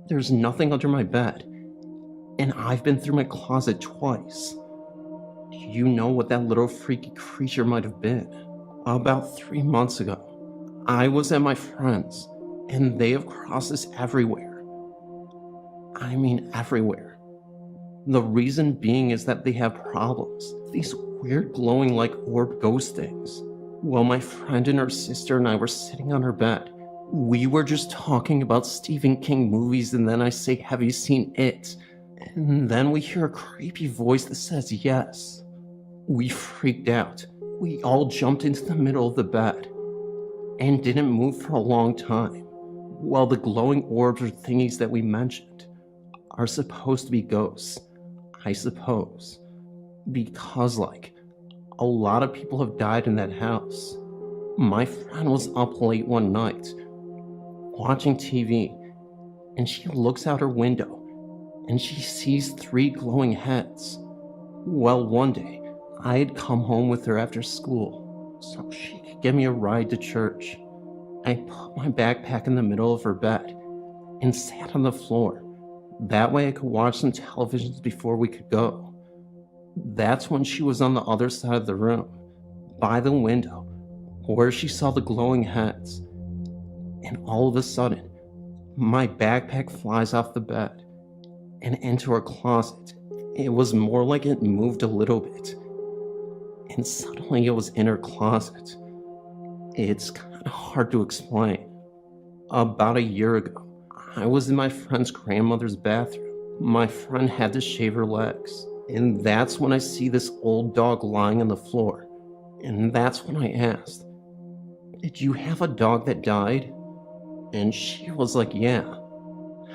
Speaker 3: There's nothing under my bed, and I've been through my closet twice. Do you know what that little freaky creature might have been? About 3 months ago, I was at my friend's, and they have crosses everywhere. I mean everywhere. The reason being is that they have problems. These weird glowing like orb ghost things. Well, my friend and her sister and I were sitting on her bed. We were just talking about Stephen King movies, and then I say, "Have you seen It?" And then we hear a creepy voice that says yes. We freaked out. We all jumped into the middle of the bed and didn't move for a long time. Well, the glowing orbs or thingies that we mentioned are supposed to be ghosts, I suppose. Because, a lot of people have died in that house. My friend was up late one night, watching TV, and she looks out her window, and she sees 3 glowing heads. Well, one day, I had come home with her after school, so she could give me a ride to church. I put my backpack in the middle of her bed, and sat on the floor. That way I could watch some televisions before we could go. That's when she was on the other side of the room, by the window, where she saw the glowing heads. And all of a sudden, my backpack flies off the bed and into her closet. It was more like it moved a little bit, and suddenly it was in her closet. It's kind of hard to explain. About a year ago, I was in my friend's grandmother's bathroom. My friend had to shave her legs, and that's when I see this old dog lying on the floor. And that's when I asked, "Did you have a dog that died?" And she was like, "Yeah."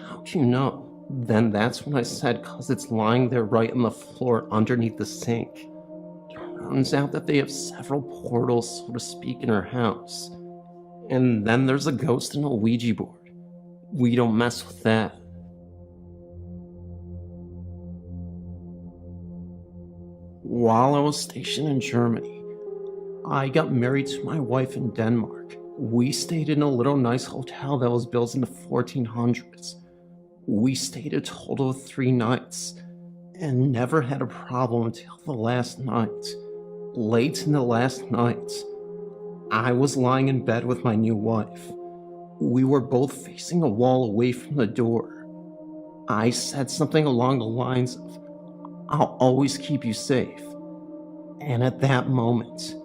Speaker 3: "How'd you know?" Then that's when I said, "'Cause it's lying there right on the floor underneath the sink." turns out that they have several portals, so to speak, in her house. And then there's a ghost and a Ouija board. We don't mess with that. While I was stationed in Germany, I got married to my wife in Denmark. We stayed in a little nice hotel that was built in the 1400s. We stayed a total of 3 nights and never had a problem until the last night. Late in the last night, I was lying in bed with my new wife. We were both facing a wall away from the door. I said something along the lines of, "I'll always keep you safe." And at that moment,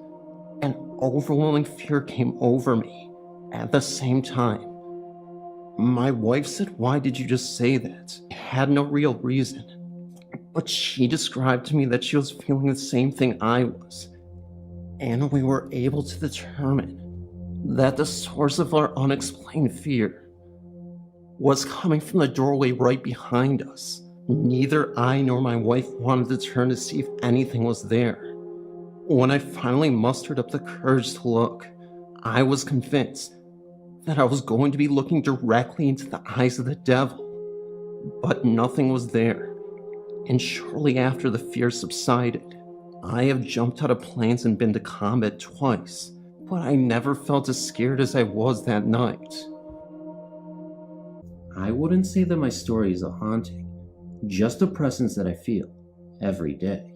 Speaker 3: an overwhelming fear came over me. At the same time, my wife said, "Why did you just say that?" It had no real reason. But she described to me that she was feeling the same thing I was. And we were able to determine that the source of our unexplained fear was coming from the doorway right behind us. Neither I nor my wife wanted to turn to see if anything was there. When I finally mustered up the courage to look, I was convinced that I was going to be looking directly into the eyes of the devil. But nothing was there. And shortly after the fear subsided, I have jumped out of planes and been to combat twice, but I never felt as scared as I was that night.
Speaker 2: I wouldn't say that my story is a haunting, just a presence that I feel every day.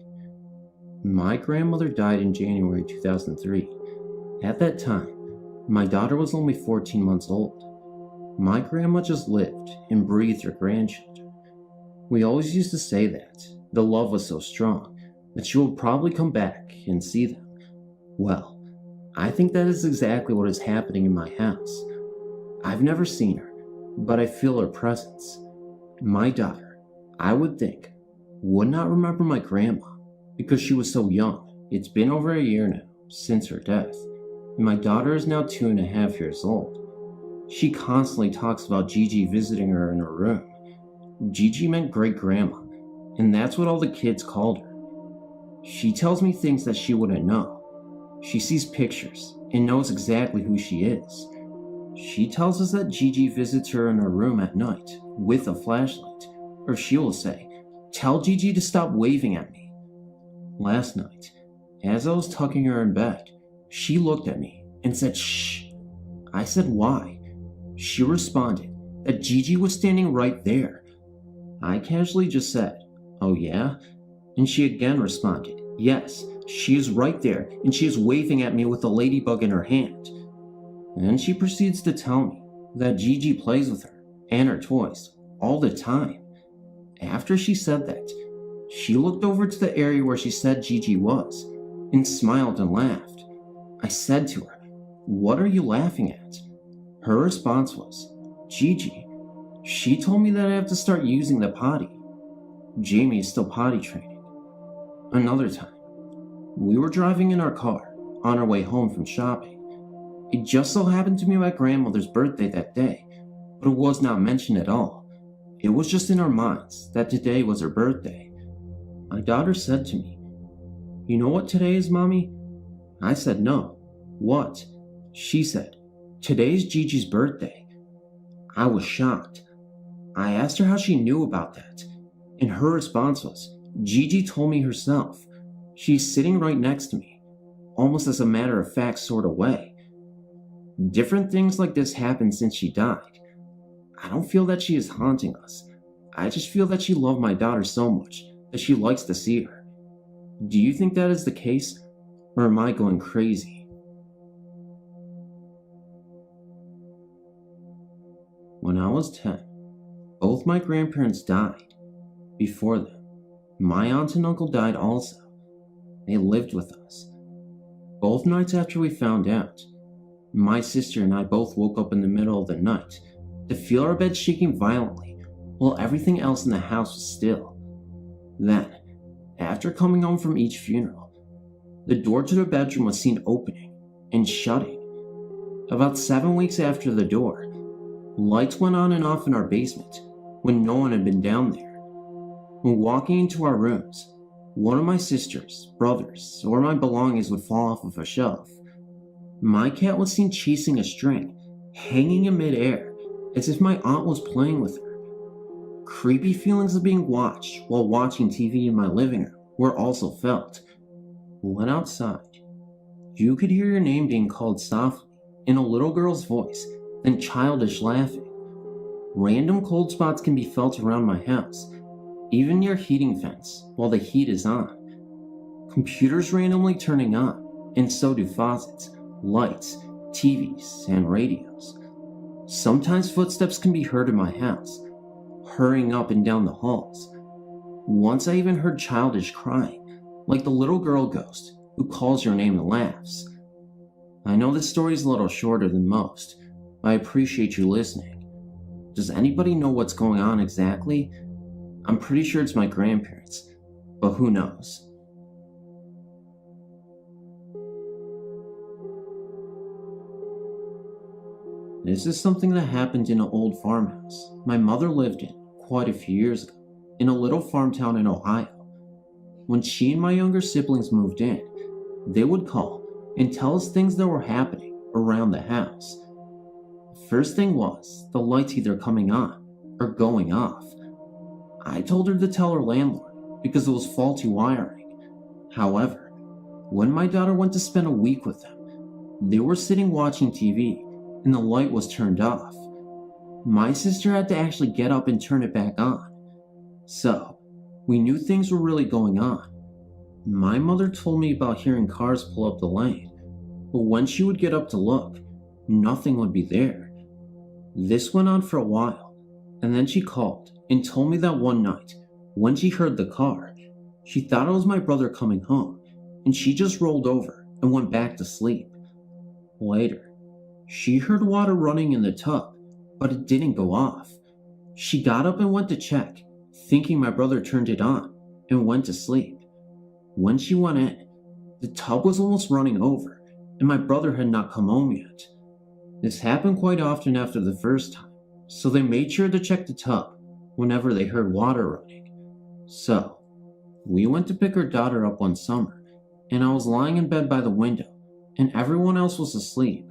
Speaker 2: My grandmother died in January 2003. At that time, my daughter was only 14 months old. My grandma just lived and breathed her grandchildren. We always used to say that the love was so strong that she would probably come back and see them. Well, I think that is exactly what is happening in my house. I've never seen her, but I feel her presence. My daughter, I would think, would not remember my grandma because she was so young. It's been over a year now since her death, and my daughter is now 2.5 years old. She constantly talks about Gigi visiting her in her room. Gigi meant great-grandma, and that's what all the kids called her. She tells me things that she wouldn't know. She sees pictures and knows exactly who she is. She tells us that Gigi visits her in her room at night with a flashlight, or she will say, "Tell Gigi to stop waving at me." Last night, as I was tucking her in bed, she looked at me and said, "Shh." I said, "Why?" She responded that Gigi was standing right there. I casually just said, "Oh yeah?" And she again responded, "Yes, she is right there and she is waving at me with a ladybug in her hand." And she proceeds to tell me that Gigi plays with her and her toys all the time. After she said that, she looked over to the area where she said Gigi was and smiled and laughed. I said to her, "What are you laughing at?" Her response was, "Gigi. She told me that I have to start using the potty." Jamie is still potty training. Another time, we were driving in our car on our way home from shopping. It just so happened to be my grandmother's birthday that day, but it was not mentioned at all. It was just in our minds that today was her birthday. My daughter said to me, "You know what today is, Mommy?" I said, "No." "What?" She said, "Today's Gigi's birthday." I was shocked. I asked her how she knew about that, and her response was, "Gigi told me herself. She's sitting right next to me, almost as a matter of fact sort of way." Different things like this happened since she died. I don't feel that she is haunting us. I just feel that she loved my daughter so much that she likes to see her. Do you think that is the case, or am I going crazy? When I was 10, both my grandparents died. Before them, my aunt and uncle died also. They lived with us. Both nights after we found out, my sister and I both woke up in the middle of the night to feel our bed shaking violently while everything else in the house was still. Then, after coming home from each funeral, the door to the bedroom was seen opening and shutting. About 7 weeks after the door, lights went on and off in our basement when no one had been down there. When walking into our rooms,
Speaker 4: One of my sisters, brothers, or my belongings would fall off of a shelf. My cat was seen chasing a string, hanging in midair, as if my aunt was playing with her. Creepy feelings of being watched while watching TV in my living room were also felt. When outside, you could hear your name being called softly in a little girl's voice, then childish laughing. Random cold spots can be felt around my house, even near heating vents while the heat is on. Computers randomly turning on, and so do faucets, lights, TVs, and radios. Sometimes footsteps can be heard in my house, hurrying up and down the halls. Once I even heard childish crying, like the little girl ghost who calls your name and laughs. I know this story is a little shorter than most, but I appreciate you listening. Does anybody know what's going on exactly? I'm pretty sure it's my grandparents, but who knows? This is something that happened in an old farmhouse my mother lived in quite a few years ago, in a little farm town in Ohio. When she and my younger siblings moved in, they would call and tell us things that were happening around the house. The first thing was the lights either coming on or going off. I told her to tell her landlord because it was faulty wiring. However, when my daughter went to spend a week with them, they were sitting watching TV and the light was turned off. My sister had to actually get up and turn it back on. So, we knew things were really going on. My mother told me about hearing cars pull up the lane, but when she would get up to look, nothing would be there. This went on for a while, and then she called and told me that one night, when she heard the car, she thought it was my brother coming home, and she just rolled over and went back to sleep. Later, she heard water running in the tub, but it didn't go off. She got up and went to check, thinking my brother turned it on, and went to sleep. When she went in, the tub was almost running over, and my brother had not come home yet. This happened quite often after the first time, so they made sure to check the tub whenever they heard water running. So, we went to pick her daughter up one summer, and I was lying in bed by the window, and everyone else was asleep.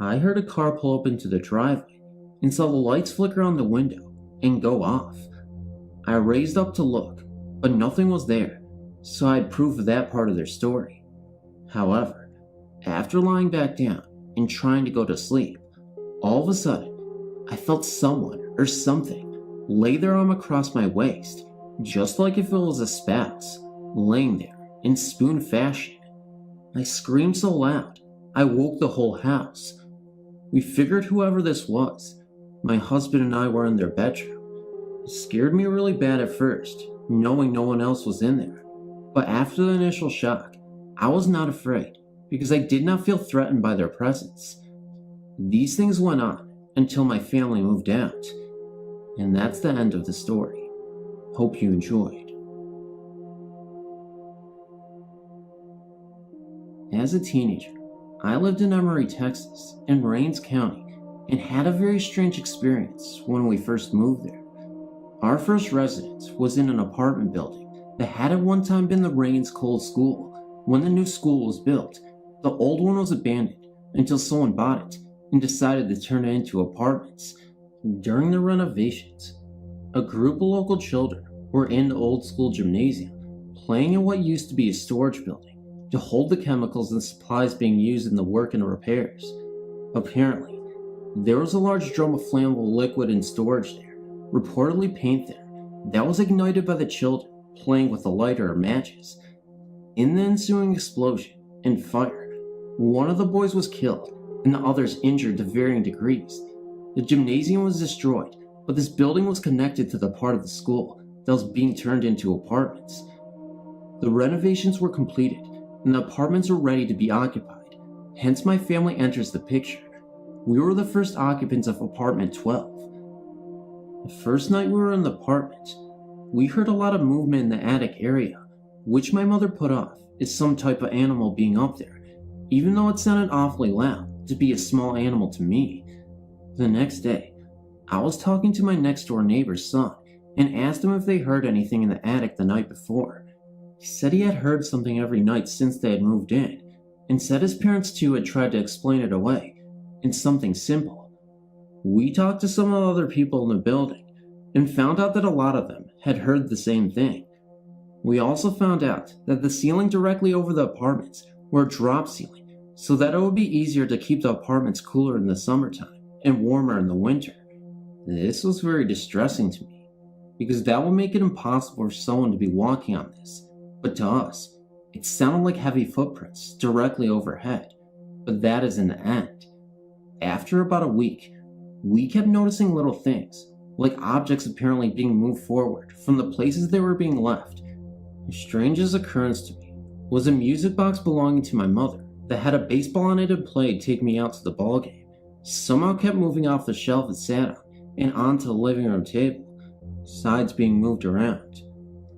Speaker 4: I heard a car pull up into the driveway and saw the lights flicker on the window and go off. I raised up to look, but nothing was there, so I had proof of that part of their story. However, after lying back down and trying to go to sleep, all of a sudden, I felt someone or something lay their arm across my waist, just like if it was a spouse, laying there in spoon fashion. I screamed so loud, I woke the whole house. We figured whoever this was, my husband and I were in their bedroom. It scared me really bad at first, knowing no one else was in there. But after the initial shock, I was not afraid because I did not feel threatened by their presence. These things went on until my family moved out. And that's the end of the story. Hope you enjoyed. As a teenager, I lived in Emory, Texas, in Rains County, and had a very strange experience when we first moved there. Our first residence was in an apartment building that had at one time been the Rains Cole School. When the new school was built, the old one was abandoned until someone bought it and decided to turn it into apartments. During the renovations, a group of local children were in the old school gymnasium, playing in what used to be a storage building to hold the chemicals and supplies being used in the work and repairs. Apparently, there was a large drum of flammable liquid in storage there, reportedly paint there, that was ignited by the children playing with a lighter or matches. In the ensuing explosion and fire, one of the boys was killed and the others injured to varying degrees. The gymnasium was destroyed, but this building was connected to the part of the school that was being turned into apartments. The renovations were completed and the apartments were ready to be occupied, hence my family enters the picture. We were the first occupants of apartment 12. The first night we were in the apartment, we heard a lot of movement in the attic area, which my mother put off as some type of animal being up there, even though it sounded awfully loud to be a small animal to me. The next day, I was talking to my next door neighbor's son and asked him if they heard anything in the attic the night before. He said he had heard something every night since they had moved in, and said his parents too had tried to explain it away in something simple. We talked to some other people in the building and found out that a lot of them had heard the same thing. We also found out that the ceiling directly over the apartments were a drop ceiling, so that it would be easier to keep the apartments cooler in the summertime and warmer in the winter. This was very distressing to me, because that would make it impossible for someone to be walking on this, but to us, it sounded like heavy footprints directly overhead. But that is in the end. After about a week, we kept noticing little things, like objects apparently being moved forward from the places they were being left. The strangest occurrence to me was a music box belonging to my mother that had a baseball on it and played Take Me Out to the Ball Game. Somehow kept moving off the shelf it sat on and onto the living room table, sides being moved around.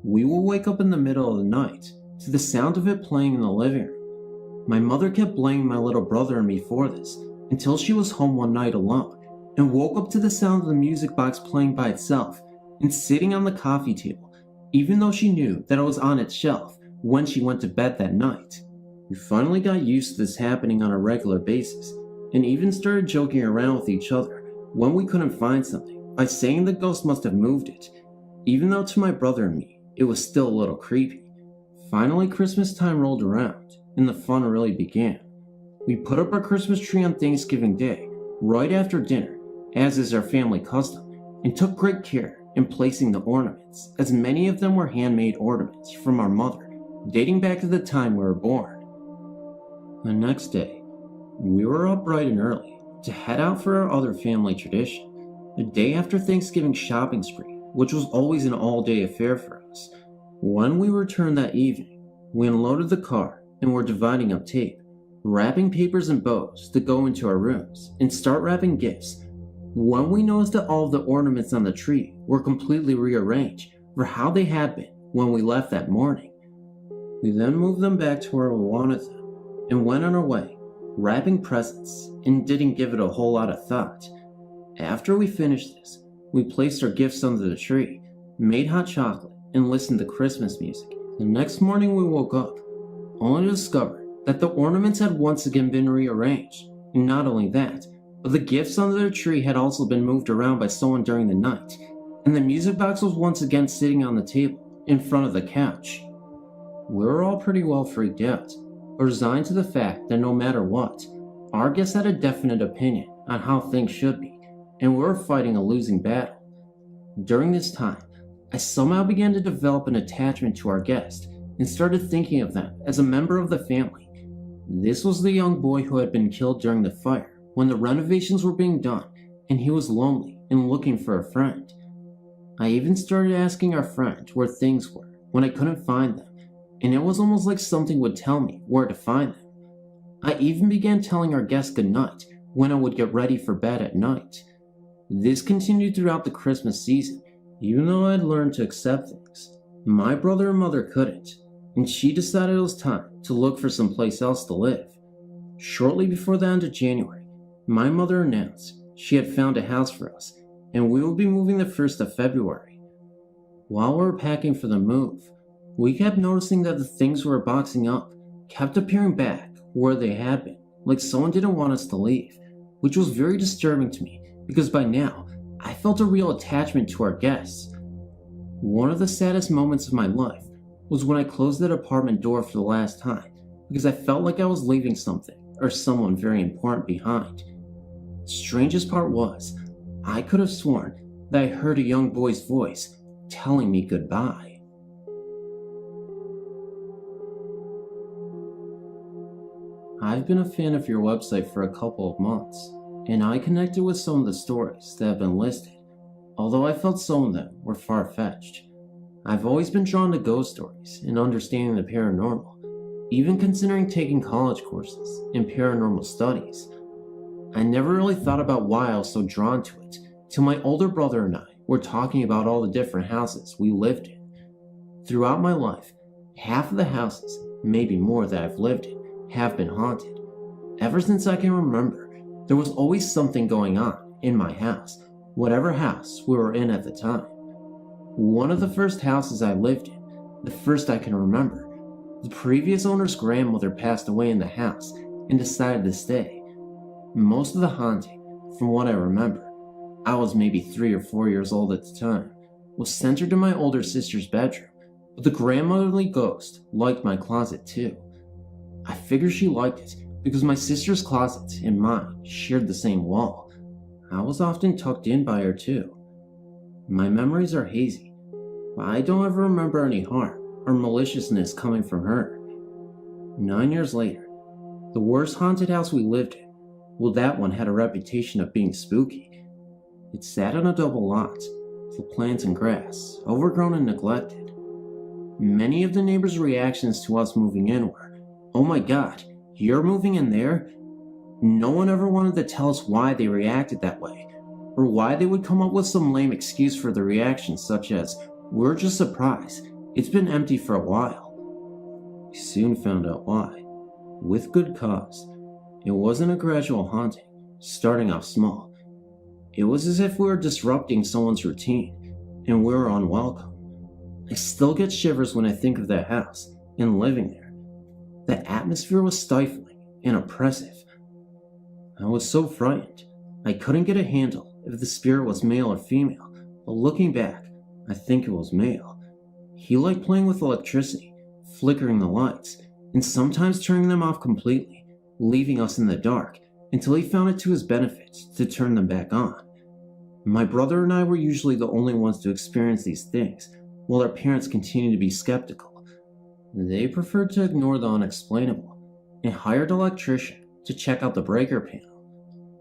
Speaker 4: We will wake up in the middle of the night to the sound of it playing in the living room. My mother kept blaming my little brother and me for this until she was home one night alone and woke up to the sound of the music box playing by itself and sitting on the coffee table, even though she knew that it was on its shelf when she went to bed that night. We finally got used to this happening on a regular basis and even started joking around with each other when we couldn't find something by saying the ghost must have moved it, even though to my brother and me it was still a little creepy. Finally, Christmas time rolled around and the fun really began. We put up our Christmas tree on Thanksgiving Day, right after dinner, as is our family custom, and took great care in placing the ornaments, as many of them were handmade ornaments from our mother, dating back to the time we were born. The next day, we were up bright and early to head out for our other family tradition, a day after Thanksgiving shopping spree, which was always an all-day affair for us. When we returned that evening, we unloaded the car and were dividing up tape, wrapping papers and bows to go into our rooms and start wrapping gifts, when we noticed that all of the ornaments on the tree were completely rearranged for how they had been when we left that morning. We then moved them back to where we wanted them and went on our way, wrapping presents, and didn't give it a whole lot of thought. After we finished this, we placed our gifts under the tree, made hot chocolate, and listened to Christmas music. The next morning we woke up, only to discover that the ornaments had once again been rearranged. And not only that, but the gifts under the tree had also been moved around by someone during the night, and the music box was once again sitting on the table in front of the couch. We were all pretty well freaked out, but resigned to the fact that no matter what, our guests had a definite opinion on how things should be, and we were fighting a losing battle. During this time, I somehow began to develop an attachment to our guest and started thinking of them as a member of the family. This was the young boy who had been killed during the fire when the renovations were being done and he was lonely and looking for a friend. I even started asking our friend where things were when I couldn't find them, and it was almost like something would tell me where to find them. I even began telling our guests goodnight when I would get ready for bed at night. This continued throughout the Christmas season, even though I had learned to accept things. My brother and mother couldn't, and she decided it was time to look for someplace else to live. Shortly before the end of January, my mother announced she had found a house for us, and we will be moving the 1st of February. While we were packing for the move, we kept noticing that the things we were boxing up kept appearing back where they had been, like someone didn't want us to leave, which was very disturbing to me because by now, I felt a real attachment to our guests. One of the saddest moments of my life was when I closed that apartment door for the last time because I felt like I was leaving something or someone very important behind. The strangest part was, I could have sworn that I heard a young boy's voice telling me goodbye. I've been a fan of your website for a couple of months, and I connected with some of the stories that have been listed, although I felt some of them were far-fetched. I've always been drawn to ghost stories and understanding the paranormal, even considering taking college courses in paranormal studies. I never really thought about why I was so drawn to it, till my older brother and I were talking about all the different houses we lived in. Throughout my life, half of the houses, maybe more that I've lived in, have been haunted. Ever since I can remember, there was always something going on in my house, whatever house we were in at the time. One of the first houses I lived in The first I can remember. The previous owner's grandmother passed away in the house and decided to stay. Most of the haunting, from what I remember, I was maybe 3 or 4 years old at the time, was centered in my older sister's bedroom, but the grandmotherly ghost liked my closet too. I figure she liked it because my sister's closet and mine shared the same wall. I was often tucked in by her too. My memories are hazy, but I don't ever remember any harm or maliciousness coming from her. 9 years later, the worst haunted house we lived in, well, that one had a reputation of being spooky. It sat on a double lot, full of plants and grass, overgrown and neglected. Many of the neighbors' reactions to us moving in were, "Oh my god, you're moving in there?" No one ever wanted to tell us why they reacted that way, or why they would come up with some lame excuse for the reaction, such as, "We're just surprised, it's been empty for a while." We soon found out why, with good cause. It wasn't a gradual haunting, starting off small. It was as if we were disrupting someone's routine, and we were unwelcome. I still get shivers when I think of that house and living there. The atmosphere was stifling and oppressive. I was so frightened, I couldn't get a handle if the spirit was male or female, but looking back, I think it was male. He liked playing with electricity, flickering the lights, and sometimes turning them off completely, leaving us in the dark until he found it to his benefit to turn them back on. My brother and I were usually the only ones to experience these things, while our parents continued to be skeptical. They preferred to ignore the unexplainable and hired an electrician to check out the breaker panel.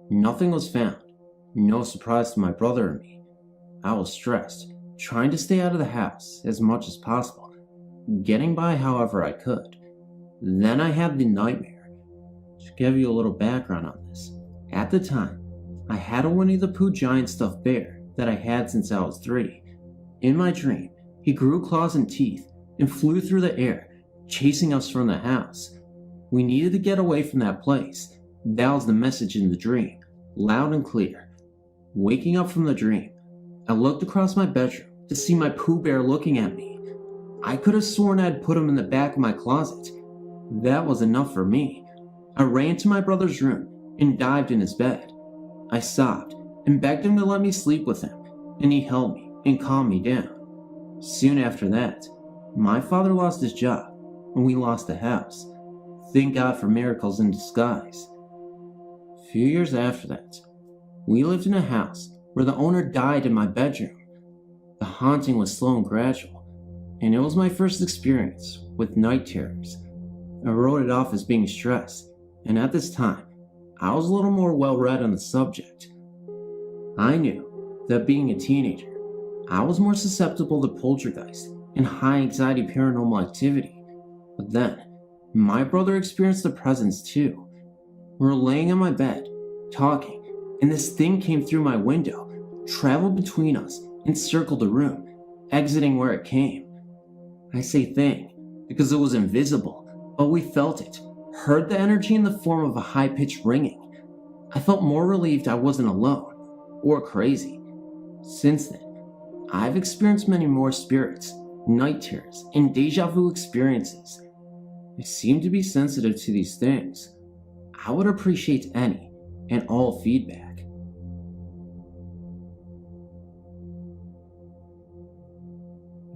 Speaker 4: Nothing was found, no surprise to my brother and me. I was stressed, trying to stay out of the house as much as possible, getting by however I could. Then I had the nightmare. To give you a little background on this, at the time, I had a Winnie the Pooh giant stuffed bear that I had since I was 3. In my dream, he grew claws and teeth and flew through the air, chasing us from the house. We needed to get away from that place. That was the message in the dream, loud and clear. Waking up from the dream, I looked across my bedroom to see my Pooh Bear looking at me. I could have sworn I had put him in the back of my closet. That was enough for me. I ran to my brother's room and dived in his bed. I sobbed and begged him to let me sleep with him, and he held me and calmed me down. Soon after that, my father lost his job, and we lost the house. Thank God for miracles in disguise. A few years after that, we lived in a house where the owner died in my bedroom. The haunting was slow and gradual, and it was my first experience with night terrors. I wrote it off as being stress, and at this time, I was a little more well-read on the subject. I knew that being a teenager, I was more susceptible to poltergeist and high-anxiety paranormal activity. But then, my brother experienced the presence too. We were laying in my bed, talking, and this thing came through my window, traveled between us, and circled the room, exiting where it came. I say thing because it was invisible, but we felt it, heard the energy in the form of a high-pitched ringing. I felt more relieved I wasn't alone, or crazy. Since then, I've experienced many more spirits, night terrors, and deja vu experiences. I seem to be sensitive to these things. I would appreciate any and all feedback.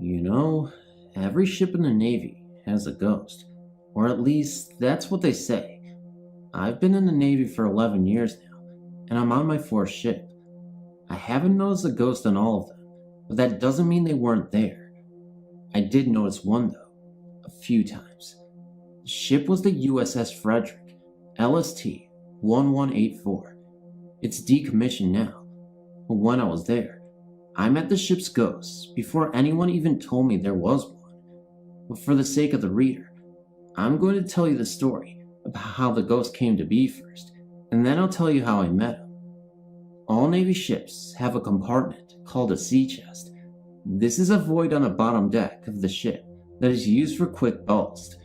Speaker 4: You know, every ship in the Navy has a ghost, or at least that's what they say. I've been in the Navy for 11 years now, and I'm on my 4th ship. I haven't noticed a ghost on all of them, but that doesn't mean they weren't there. I did notice one though, a few times. The ship was the USS Frederick, LST 1184. It's decommissioned now, but when I was there, I met the ship's ghost before anyone even told me there was one. But for the sake of the reader, I'm going to tell you the story about how the ghost came to be first, and then I'll tell you how I met him. All Navy ships have a compartment called a sea chest. This is a void on the bottom deck of the ship that is used for quick ballast.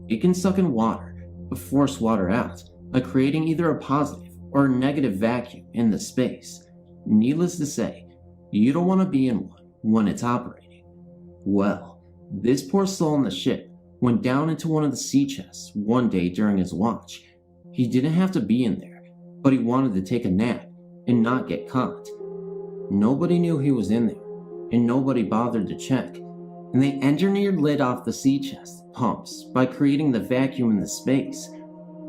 Speaker 4: It can suck in water, but force water out by creating either a positive or a negative vacuum in the space. Needless to say, you don't want to be in one when it's operating. Well, This poor soul on the ship went down into one of the sea chests one day during his watch. He didn't have to be in there, but he wanted to take a nap and not get caught. Nobody knew he was in there, and nobody bothered to check, and they engineered lid off the sea chest pumps by creating the vacuum in the space.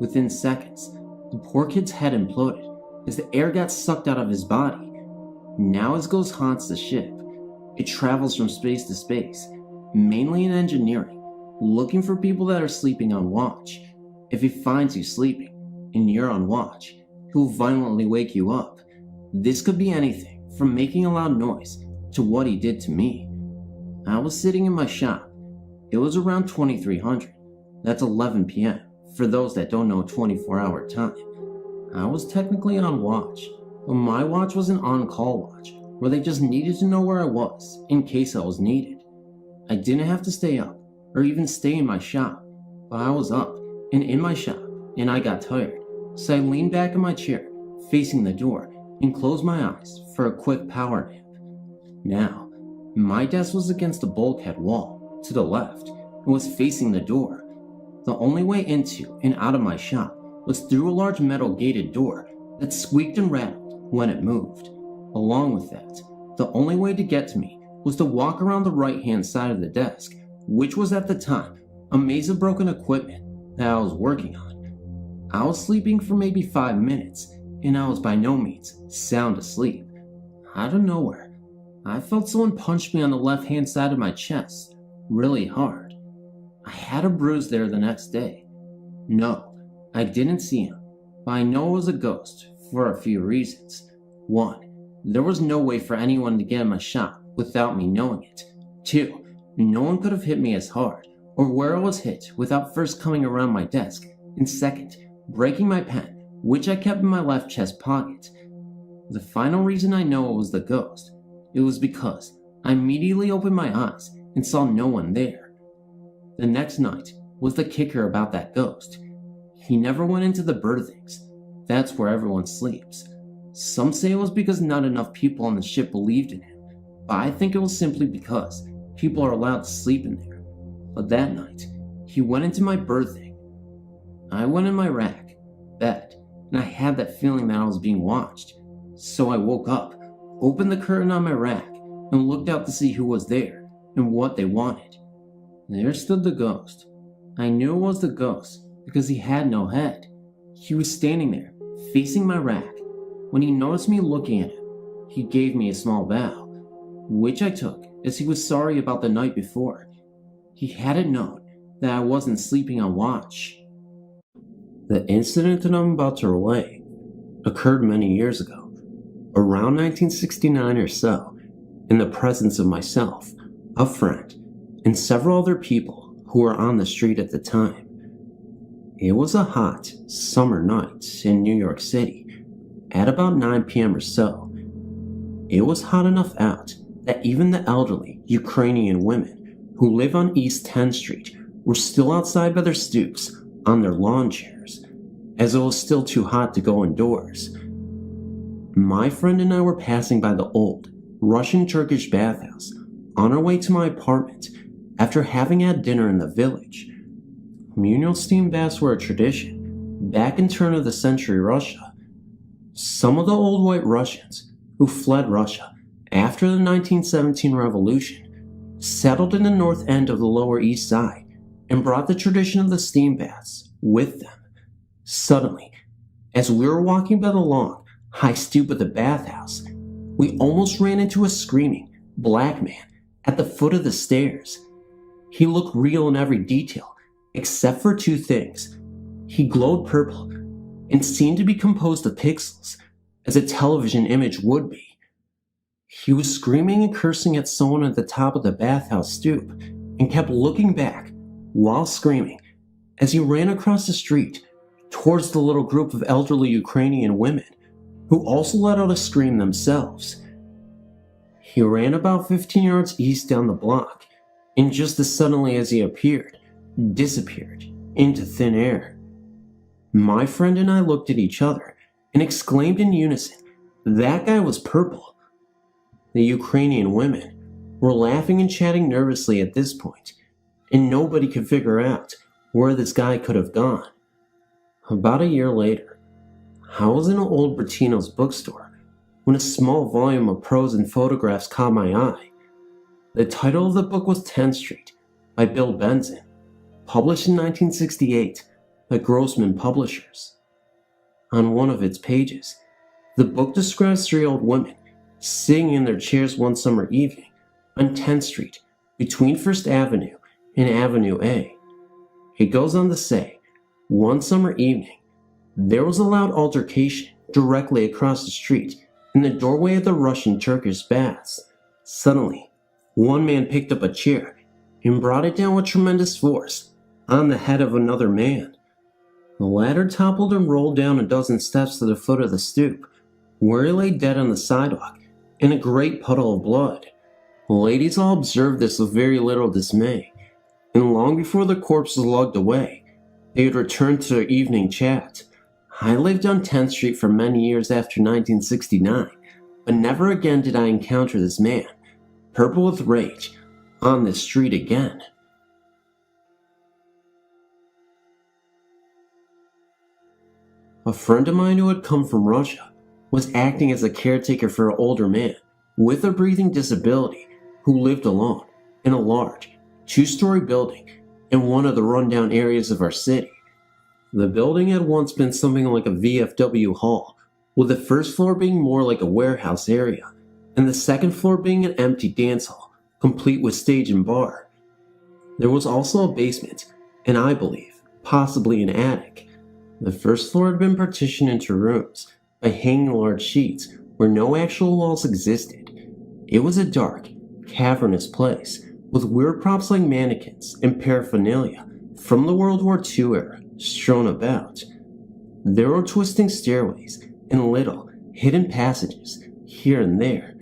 Speaker 4: Within seconds, the poor kid's head imploded as the air got sucked out of his body. Now his ghost haunts the ship. It travels from space to space, mainly in engineering, looking for people that are sleeping on watch. If he finds you sleeping and you're on watch, he'll violently wake you up. This could be anything from making a loud noise to what he did to me. I was sitting in my shop. It was around 2300. That's 11 p.m. for those that don't know 24-hour time. I was technically on watch, but my watch was an on-call watch where they just needed to know where I was in case I was needed. I didn't have to stay up or even stay in my shop, but I was up and in my shop, and I got tired, so I leaned back in my chair facing the door and closed my eyes for a quick power nap. Now, my desk was against the bulkhead wall to the left and was facing the door. The only way into and out of my shop was through a large metal gated door that squeaked and rattled when it moved. Along with that, the only way to get to me was to walk around the right-hand side of the desk, which was at the time a maze of broken equipment that I was working on. I was sleeping for maybe 5 minutes, and I was by no means sound asleep. Out of nowhere, I felt someone punch me on the left-hand side of my chest really hard. I had a bruise there the next day. No, I didn't see him, but I know it was a ghost for a few reasons. 1, there was no way for anyone to get in my shop without me knowing it. 2, no one could have hit me as hard or where I was hit without first coming around my desk, and second, breaking my pen, which I kept in my left chest pocket. The final reason I know it was the ghost, it was because I immediately opened my eyes and saw no one there. The next night was the kicker about that ghost. He never went into the berthings. That's where everyone sleeps. Some say it was because not enough people on the ship believed in him, but I think it was simply because people are allowed to sleep in there. But that night, he went into my berthing. I went in my rack, bed, and I had that feeling that I was being watched. So I woke up, opened the curtain on my rack, and looked out to see who was there and what they wanted. There stood the ghost. I knew it was the ghost because he had no head. He was standing there, facing my rack. When he noticed me looking at him, he gave me a small bow, which I took as he was sorry about the night before. He hadn't known that I wasn't sleeping on watch. The incident that I'm about to relay occurred many years ago, around 1969 or so, in the presence of myself, a friend, and several other people who were on the street at the time. It was a hot summer night in New York City, at about 9 p.m. or so. It was hot enough out that even the elderly Ukrainian women who live on East 10th Street were still outside by their stoops on their lawn chairs, as it was still too hot to go indoors. My friend and I were passing by the old Russian-Turkish bathhouse on our way to my apartment after having had dinner in the village. Communal steam baths were a tradition back in turn of the century Russia. Some of the old white Russians who fled Russia after the 1917 revolution settled in the north end of the Lower East Side and brought the tradition of the steam baths with them. Suddenly, as we were walking by the long, high stoop of the bathhouse, we almost ran into a screaming black man at the foot of the stairs. He looked real in every detail, except for 2 things. He glowed purple and seemed to be composed of pixels, as a television image would be. He was screaming and cursing at someone at the top of the bathhouse stoop and kept looking back while screaming as he ran across the street towards the little group of elderly Ukrainian women who also let out a scream themselves. He ran about 15 yards east down the block, and just as suddenly as he appeared, disappeared into thin air. My friend and I looked at each other and exclaimed in unison, "That guy was purple." The Ukrainian women were laughing and chatting nervously at this point, and nobody could figure out where this guy could have gone. About a year later, I was in an old Bertino's bookstore when a small volume of prose and photographs caught my eye. The title of the book was 10th Street by Bill Benson, published in 1968 by Grossman Publishers. On one of its pages, the book describes three old women sitting in their chairs one summer evening on 10th Street between First Avenue and Avenue A. It goes on to say, one summer evening, there was a loud altercation directly across the street in the doorway of the Russian Turkish baths. Suddenly, one man picked up a chair and brought it down with tremendous force on the head of another man. The latter toppled and rolled down a dozen steps to the foot of the stoop, where he lay dead on the sidewalk in a great puddle of blood. The ladies all observed this with very little dismay, and long before the corpse was lugged away, they had returned to their evening chat. I lived on 10th Street for many years after 1969, but never again did I encounter this man, purple with rage, on this street again. A friend of mine who had come from Russia was acting as a caretaker for an older man with a breathing disability who lived alone in a large, two-story building in one of the rundown areas of our city. The building had once been something like a VFW hall, with the first floor being more like a warehouse area, and the second floor being an empty dance hall, complete with stage and bar. There was also a basement, and I believe, possibly an attic. The first floor had been partitioned into rooms by hanging large sheets where no actual walls existed. It was a dark, cavernous place with weird props like mannequins and paraphernalia from the World War II era strewn about. There were twisting stairways and little, hidden passages here and there.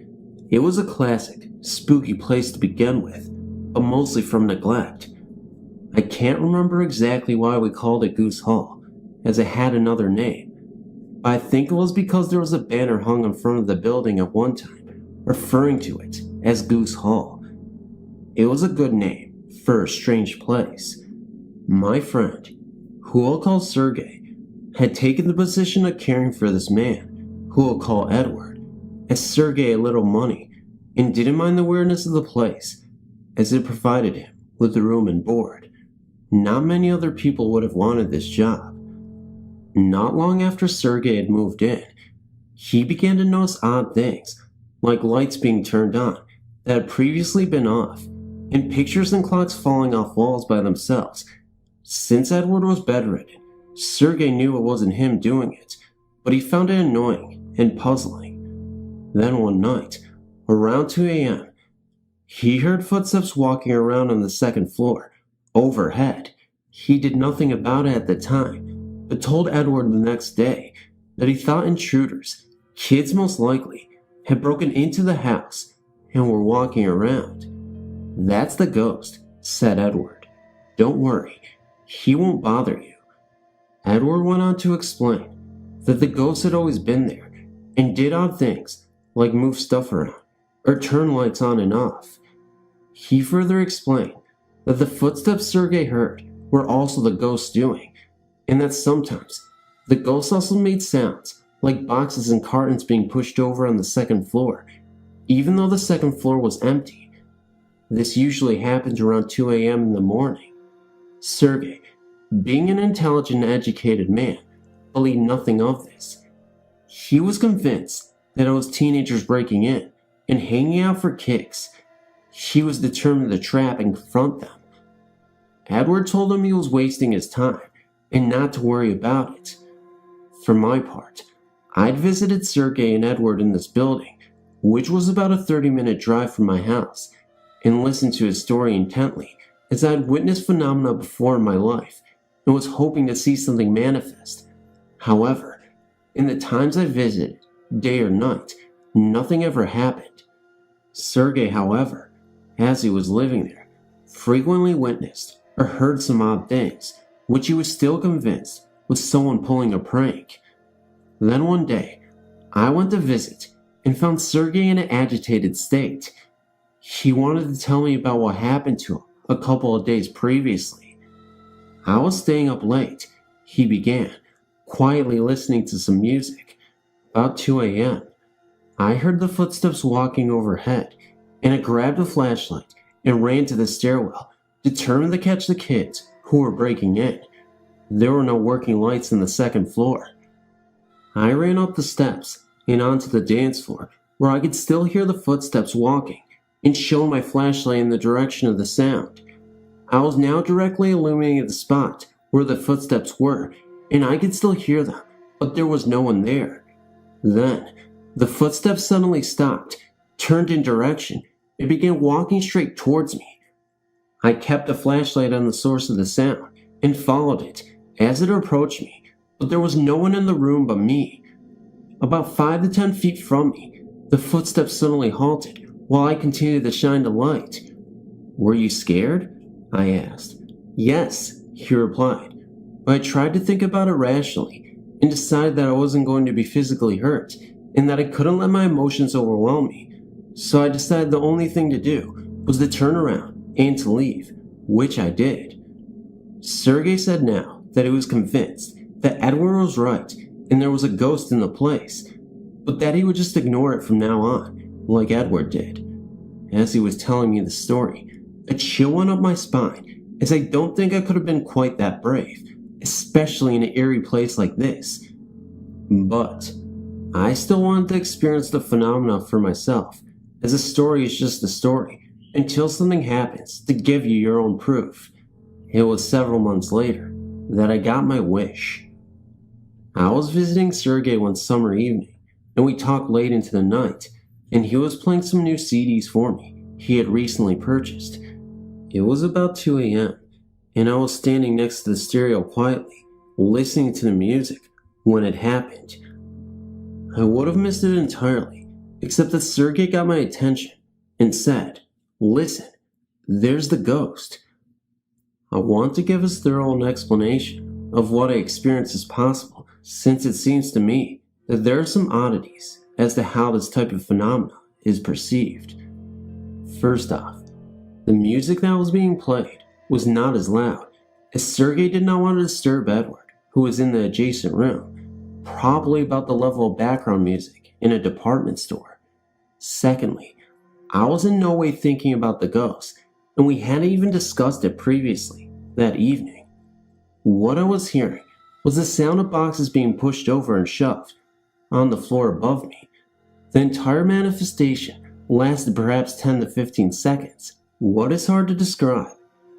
Speaker 4: It was a classic, spooky place to begin with, but mostly from neglect. I can't remember exactly why we called it Goose Hall, as it had another name, but I think it was because there was a banner hung in front of the building at one time, referring to it as Goose Hall. It was a good name for a strange place. My friend, who I'll call Sergey, had taken the position of caring for this man, who I'll call Edward, as Sergey had little money and didn't mind the weirdness of the place, as it provided him with the room and board. Not many other people would have wanted this job. Not long after Sergey had moved in, he began to notice odd things, like lights being turned on that had previously been off, and pictures and clocks falling off walls by themselves. Since Edward was bedridden, Sergey knew it wasn't him doing it, but he found it annoying and puzzling. Then one night, around 2 a.m., he heard footsteps walking around on the second floor, overhead. He did nothing about it at the time, but told Edward the next day that he thought intruders, kids most likely, had broken into the house and were walking around. "That's the ghost," said Edward. "Don't worry, he won't bother you." Edward went on to explain that the ghost had always been there and did odd things like move stuff around or turn lights on and off. He further explained that the footsteps Sergey heard were also the ghost doing, and that sometimes the ghost also made sounds like boxes and cartons being pushed over on the second floor, even though the second floor was empty. This usually happened around 2 a.m. in the morning. Sergey, being an intelligent and educated man, believed nothing of this. He was convinced that it was teenagers breaking in and hanging out for kicks. He was determined to trap and confront them. Edward told him he was wasting his time and not to worry about it. For my part, I'd visited Sergey and Edward in this building, which was about a 30-minute drive from my house, and listened to his story intently, as I had witnessed phenomena before in my life and was hoping to see something manifest. However, in the times I visited, day or night, nothing ever happened. Sergey, however, as he was living there, frequently witnessed or heard some odd things, which he was still convinced was someone pulling a prank. Then one day, I went to visit and found Sergey in an agitated state. He wanted to tell me about what happened to him a couple of days previously. I was staying up late, he began, quietly listening to some music. About 2 a.m., I heard the footsteps walking overhead, and I grabbed a flashlight and ran to the stairwell, determined to catch the kids who were breaking in. There were no working lights in the second floor. I ran up the steps and onto the dance floor, where I could still hear the footsteps walking, and shone my flashlight in the direction of the sound. I was now directly illuminating the spot where the footsteps were, and I could still hear them, but there was no one there. Then, the footsteps suddenly stopped, turned in direction, and began walking straight towards me. I kept the flashlight on the source of the sound, and followed it as it approached me, but there was no one in the room but me. About 5 to 10 feet from me, the footsteps suddenly halted, while I continued to shine the light. "Were you scared?" I asked. "Yes," he replied, but I tried to think about it rationally, and decided that I wasn't going to be physically hurt, and that I couldn't let my emotions overwhelm me. So I decided the only thing to do was to turn around and to leave, which I did. Sergey said now that he was convinced that Edward was right and there was a ghost in the place, but that he would just ignore it from now on, like Edward did. As he was telling me the story, a chill went up my spine, as I don't think I could have been quite that brave, especially in an eerie place like this. But I still wanted to experience the phenomena for myself, as a story is just a story, until something happens to give you your own proof. It was several months later that I got my wish. I was visiting Sergey one summer evening, and we talked late into the night, and he was playing some new CDs for me he had recently purchased. It was about 2 a.m., and I was standing next to the stereo quietly, listening to the music, when it happened. I would have missed it entirely, except that Sergey got my attention and said, "Listen, there's the ghost." I want to give as thorough an explanation of what I experienced as possible, since it seems to me that there are some oddities as to how this type of phenomena is perceived. First off, the music that was being played was not as loud, as Sergey did not want to disturb Edward, who was in the adjacent room, probably about the level of background music in a department store. Secondly, I was in no way thinking about the ghost, and we hadn't even discussed it previously that evening. What I was hearing was the sound of boxes being pushed over and shoved on the floor above me. The entire manifestation lasted perhaps 10 to 15 seconds. What is hard to describe,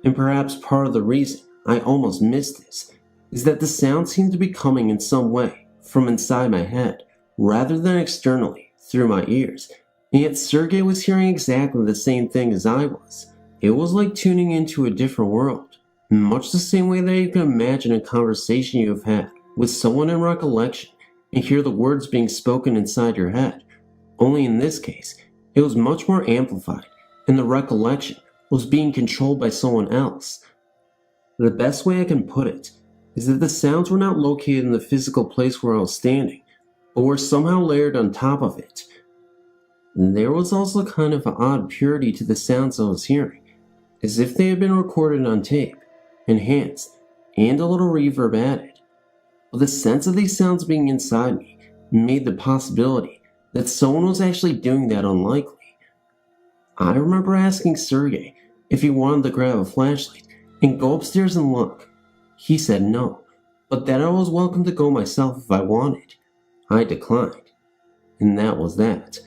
Speaker 4: and perhaps part of the reason I almost missed this, is that the sound seemed to be coming in some way from inside my head, rather than externally through my ears, and yet Sergey was hearing exactly the same thing as I was. It was like tuning into a different world, much the same way that you can imagine a conversation you have had with someone in recollection and hear the words being spoken inside your head, only in this case, it was much more amplified, and the recollection was being controlled by someone else. The best way I can put it is that the sounds were not located in the physical place where I was standing, but were somehow layered on top of it. There was also kind of an odd purity to the sounds I was hearing, as if they had been recorded on tape, enhanced, and a little reverb added. But the sense of these sounds being inside me made the possibility that someone was actually doing that unlikely. I remember asking Sergey if he wanted to grab a flashlight and go upstairs and look. He said no, but that I was welcome to go myself if I wanted. I declined, and that was that.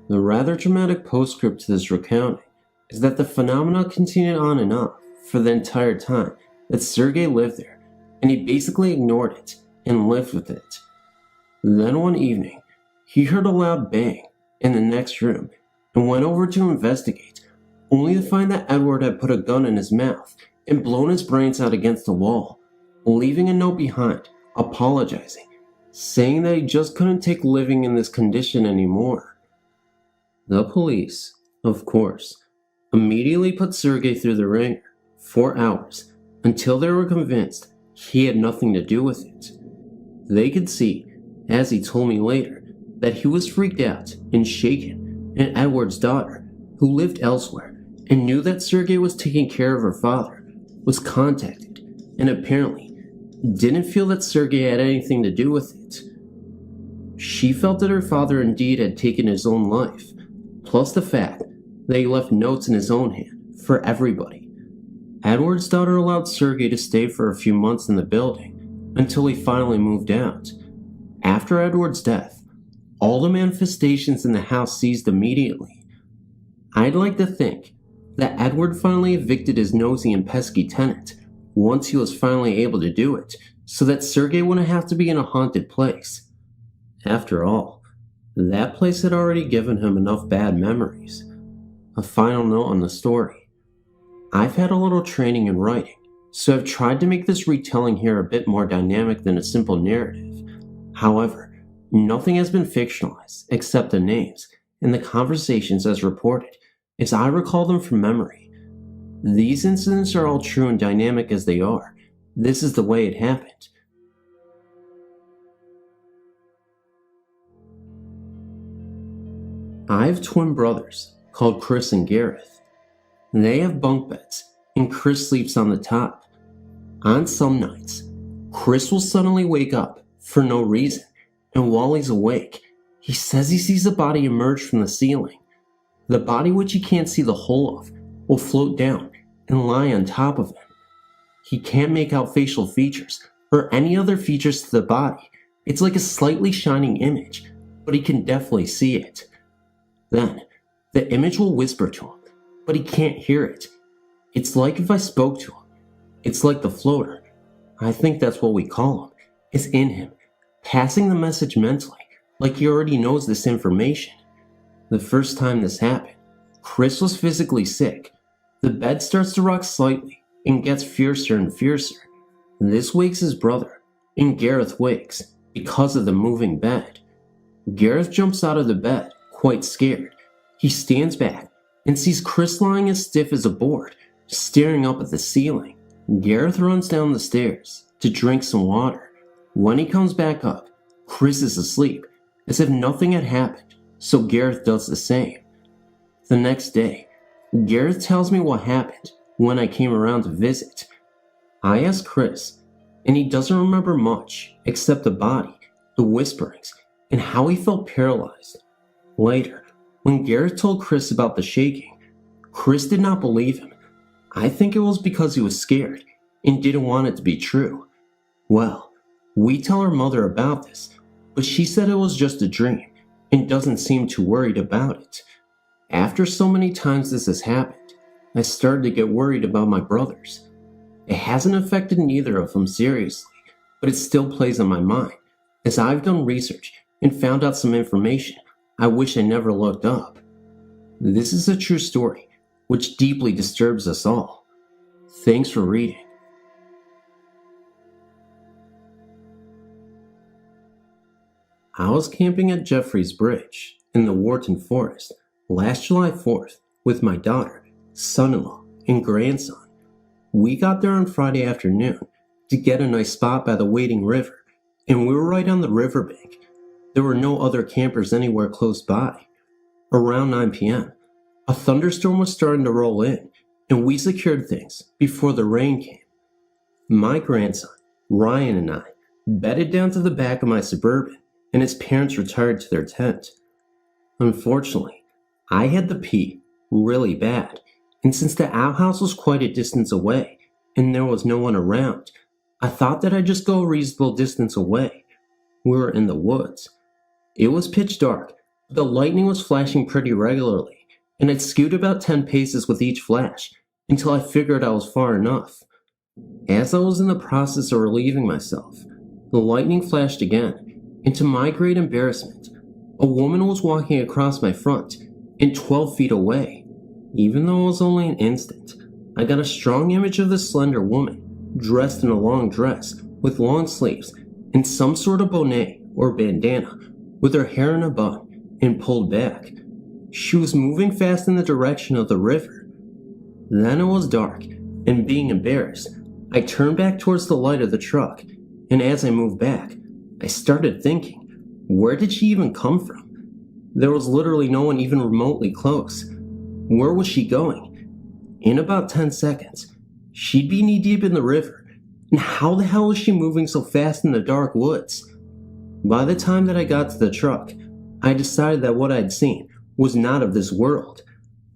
Speaker 4: The rather dramatic postscript to this recounting is that the phenomena continued on and off for the entire time that Sergey lived there, and he basically ignored it and lived with it. Then one evening, he heard a loud bang in the next room and went over to investigate, only to find that Edward had put a gun in his mouth and blown his brains out against the wall, leaving a note behind, apologizing, saying that he just couldn't take living in this condition anymore. The police, of course, immediately put Sergey through the ringer for hours until they were convinced he had nothing to do with it. They could see, as he told me later, that he was freaked out and shaken, and Edward's daughter who lived elsewhere and knew that Sergei was taking care of her father, was contacted and apparently didn't feel that Sergei had anything to do with it. She felt that her father indeed had taken his own life, plus the fact that he left notes in his own hand for everybody. Edward's daughter allowed Sergei to stay for a few months in the building until he finally moved out. After Edward's death, all the manifestations in the house ceased immediately. I'd like to think that Edward finally evicted his nosy and pesky tenant once he was finally able to do it, so that Sergei wouldn't have to be in a haunted place. After all, that place had already given him enough bad memories. A final note on the story. I've had a little training in writing, so I've tried to make this retelling here a bit more dynamic than a simple narrative. However, nothing has been fictionalized except the names and the conversations as reported, as I recall them from memory. These incidents are all true and dynamic as they are. This is the way it happened. I have twin brothers called Chris and Gareth. They have bunk beds, and Chris sleeps on the top. On some nights, Chris will suddenly wake up for no reason, and while he's awake, he says he sees a body emerge from the ceiling. The body, which he can't see the whole of, will float down and lie on top of him. He can't make out facial features or any other features to the body. It's like a slightly shining image, but he can definitely see it. Then, the image will whisper to him, but he can't hear it. It's like if I spoke to him. It's like the floater, I think that's what we call him, is in him, passing the message mentally, like he already knows this information. The first time this happened, Chris was physically sick. The bed starts to rock slightly and gets fiercer and fiercer. This wakes his brother, and Gareth wakes because of the moving bed. Gareth jumps out of the bed, quite scared. He stands back and sees Chris lying as stiff as a board, staring up at the ceiling. Gareth runs down the stairs to drink some water. When he comes back up, Chris is asleep, as if nothing had happened, so Gareth does the same. The next day, Gareth tells me what happened when I came around to visit. I ask Chris, and he doesn't remember much except the body, the whisperings, and how he felt paralyzed. Later, when Gareth told Chris about the shaking, Chris did not believe him. I think it was because he was scared and didn't want it to be true. Well, we tell our mother about this, but she said it was just a dream and doesn't seem too worried about it. After so many times this has happened, I started to get worried about my brothers. It hasn't affected neither of them seriously, but it still plays on my mind, as I've done research and found out some information I wish I never looked up. This is a true story, which deeply disturbs us all. Thanks for reading. I was camping at Jeffreys Bridge in the Wharton Forest last July 4th with my daughter, son-in-law, and grandson. We got there on Friday afternoon to get a nice spot by the waiting river, and we were right on the riverbank. There were no other campers anywhere close by. Around 9 p.m., a thunderstorm was starting to roll in, and we secured things before the rain came. My grandson, Ryan, and I bedded down to the back of my Suburban, and his parents retired to their tent. Unfortunately, I had to pee really bad, and since the outhouse was quite a distance away, and there was no one around, I thought that I'd just go a reasonable distance away. We were in the woods. It was pitch dark, but the lightning was flashing pretty regularly, and it skewed about 10 paces with each flash, until I figured I was far enough. As I was in the process of relieving myself, the lightning flashed again, and to my great embarrassment, a woman was walking across my front, and 12 feet away. Even though it was only an instant, I got a strong image of this slender woman, dressed in a long dress, with long sleeves, and some sort of bonnet or bandana, with her hair in a bun, and pulled back. She was moving fast in the direction of the river. Then it was dark, and being embarrassed, I turned back towards the light of the truck, and as I moved back, I started thinking, where did she even come from? There was literally no one even remotely close. Where was she going? In about 10 seconds, she'd be knee-deep in the river. And how the hell was she moving so fast in the dark woods? By the time that I got to the truck, I decided that what I'd seen was not of this world.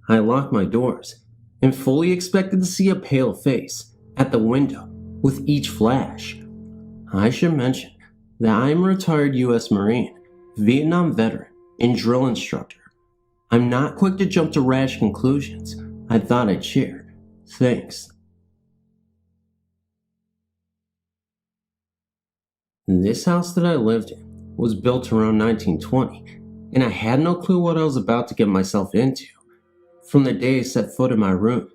Speaker 4: I locked my doors and fully expected to see a pale face at the window with each flash. I should mention that I am a retired U.S. Marine, Vietnam veteran, and drill instructor. I'm not quick to jump to rash conclusions. I thought I'd share. Thanks. This house that I lived in was built around 1920, and I had no clue what I was about to get myself into. From the day I set foot in my room,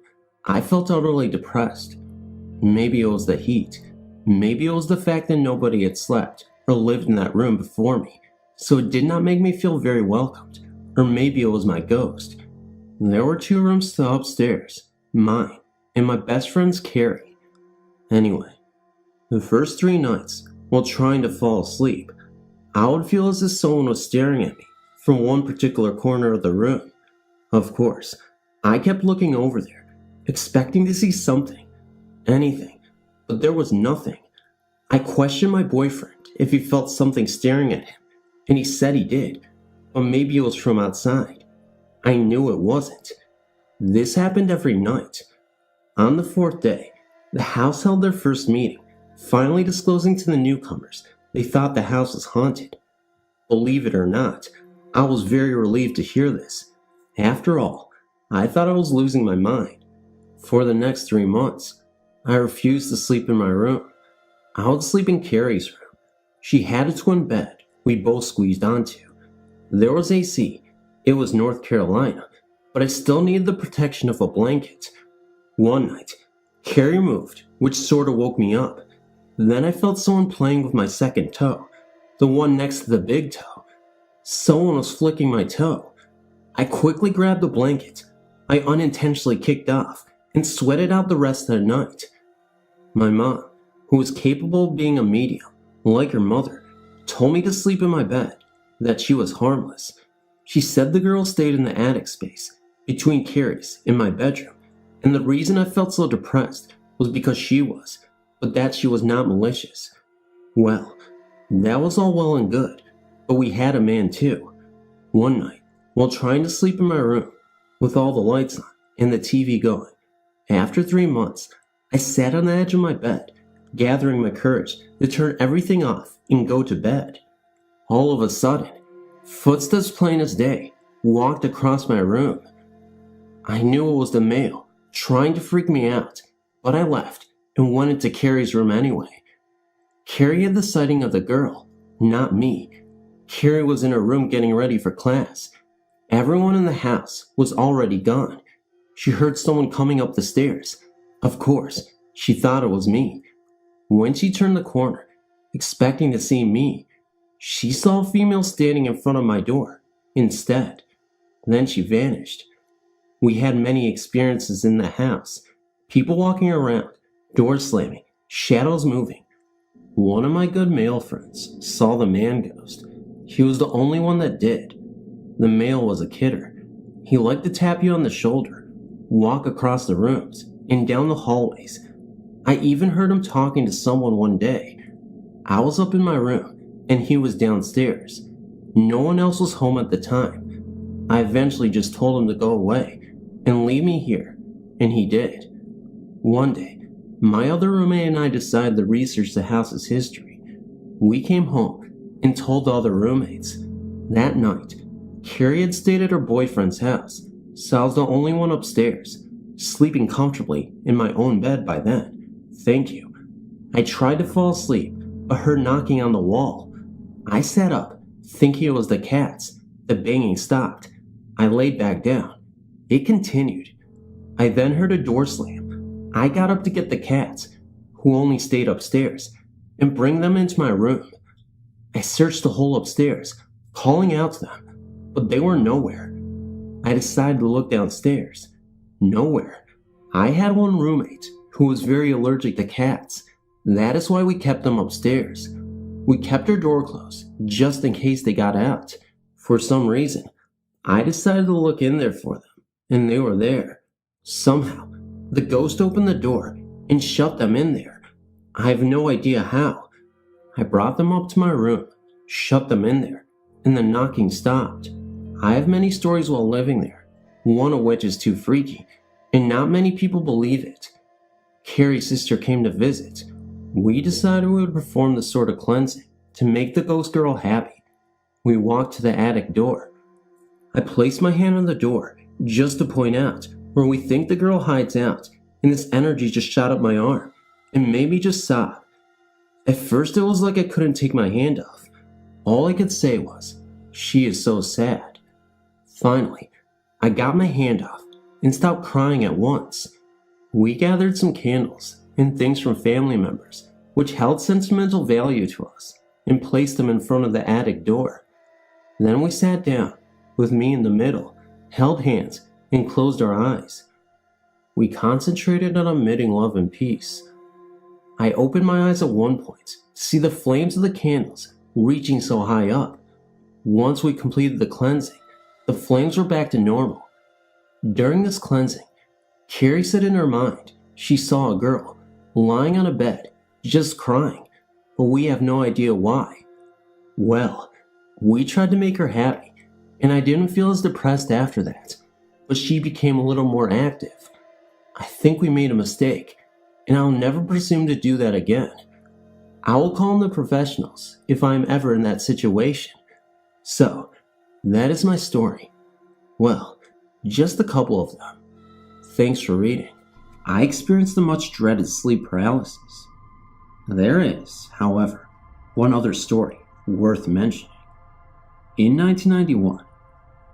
Speaker 4: I felt utterly depressed. Maybe it was the heat. Maybe it was the fact that nobody had slept or lived in that room before me, so it did not make me feel very welcomed. Or maybe it was my ghost. There were 2 rooms still upstairs, mine and my best friend's Carrie. Anyway, the first 3 nights, while trying to fall asleep, I would feel as if someone was staring at me from one particular corner of the room. Of course, I kept looking over there, expecting to see something, anything, but there was nothing. I questioned my boyfriend if he felt something staring at him, and he said he did, but maybe it was from outside. I knew it wasn't. This happened every night. On the 4th day, the house held their first meeting, finally disclosing to the newcomers they thought the house was haunted. Believe it or not, I was very relieved to hear this. After all, I thought I was losing my mind. For the next 3 months, I refused to sleep in my room. I would sleep in Carrie's room. She had a twin bed we both squeezed onto. There was AC. It was North Carolina, but I still needed the protection of a blanket. One night, Carrie moved, which sort of woke me up. Then I felt someone playing with my second toe, the one next to the big toe. Someone was flicking my toe. I quickly grabbed the blanket I unintentionally kicked off and sweated out the rest of the night. My mom, who was capable of being a medium, like her mother, told me to sleep in my bed, that she was harmless. She said the girl stayed in the attic space between Carrie's and my bedroom, and the reason I felt so depressed was because she was, but that she was not malicious. Well, that was all well and good, but we had a man too. One night, while trying to sleep in my room, with all the lights on and the TV going, after 3 months, I sat on the edge of my bed, gathering my courage to turn everything off and go to bed. All of a sudden, footsteps plain as day walked across my room. I knew it was the male trying to freak me out, but I left and went into Carrie's room anyway. Carrie had the sighting of the girl, not me. Carrie was in her room getting ready for class. Everyone in the house was already gone. She heard someone coming up the stairs. Of course, she thought it was me. When she turned the corner, expecting to see me, she saw a female standing in front of my door instead. Then she vanished. We had many experiences in the house. People walking around, doors slamming, shadows moving. One of my good male friends saw the man ghost. He was the only one that did. The male was a kidder. He liked to tap you on the shoulder, walk across the rooms, and down the hallways. I even heard him talking to someone one day. I was up in my room, and he was downstairs. No one else was home at the time. I eventually just told him to go away and leave me here, and he did. One day, my other roommate and I decided to research the house's history. We came home and told the other roommates. That night, Carrie had stayed at her boyfriend's house, so I was the only one upstairs, sleeping comfortably in my own bed by then. Thank you. I tried to fall asleep, but heard knocking on the wall. I sat up, thinking it was the cats. The banging stopped. I laid back down. It continued. I then heard a door slam. I got up to get the cats, who only stayed upstairs, and bring them into my room. I searched the whole upstairs, calling out to them, but they were nowhere. I decided to look downstairs. Nowhere. I had one roommate who was very allergic to cats. That is why we kept them upstairs. We kept our door closed, just in case they got out. For some reason, I decided to look in there for them. and they were there. Somehow, the ghost opened the door and shut them in there. I have no idea how. I brought them up to my room, shut them in there, and the knocking stopped. I have many stories while living there, one of which is too freaky, and not many people believe it. Carrie's sister came to visit. We decided we would perform the sort of cleansing to make the ghost girl happy. We walked to the attic door. I placed my hand on the door just to point out where we think the girl hides out, and this energy just shot up my arm and made me just sob. At first it was like I couldn't take my hand off. All I could say was, "She is so sad." Finally, I got my hand off and stopped crying at once. We gathered some candles and things from family members, which held sentimental value to us, and placed them in front of the attic door. Then we sat down, with me in the middle, held hands, and closed our eyes. We concentrated on emitting love and peace. I opened my eyes at one point to see the flames of the candles reaching so high up. Once we completed the cleansing, the flames were back to normal. During this cleansing, Carrie said in her mind she saw a girl lying on a bed, just crying, but we have no idea why. Well, we tried to make her happy, and I didn't feel as depressed after that, but she became a little more active. I think we made a mistake, and I'll never presume to do that again. I will call in the professionals if I am ever in that situation. So, that is my story. Well, just a couple of them. Thanks for reading. I experienced the much dreaded sleep paralysis. There is, however, one other story worth mentioning. In 1991,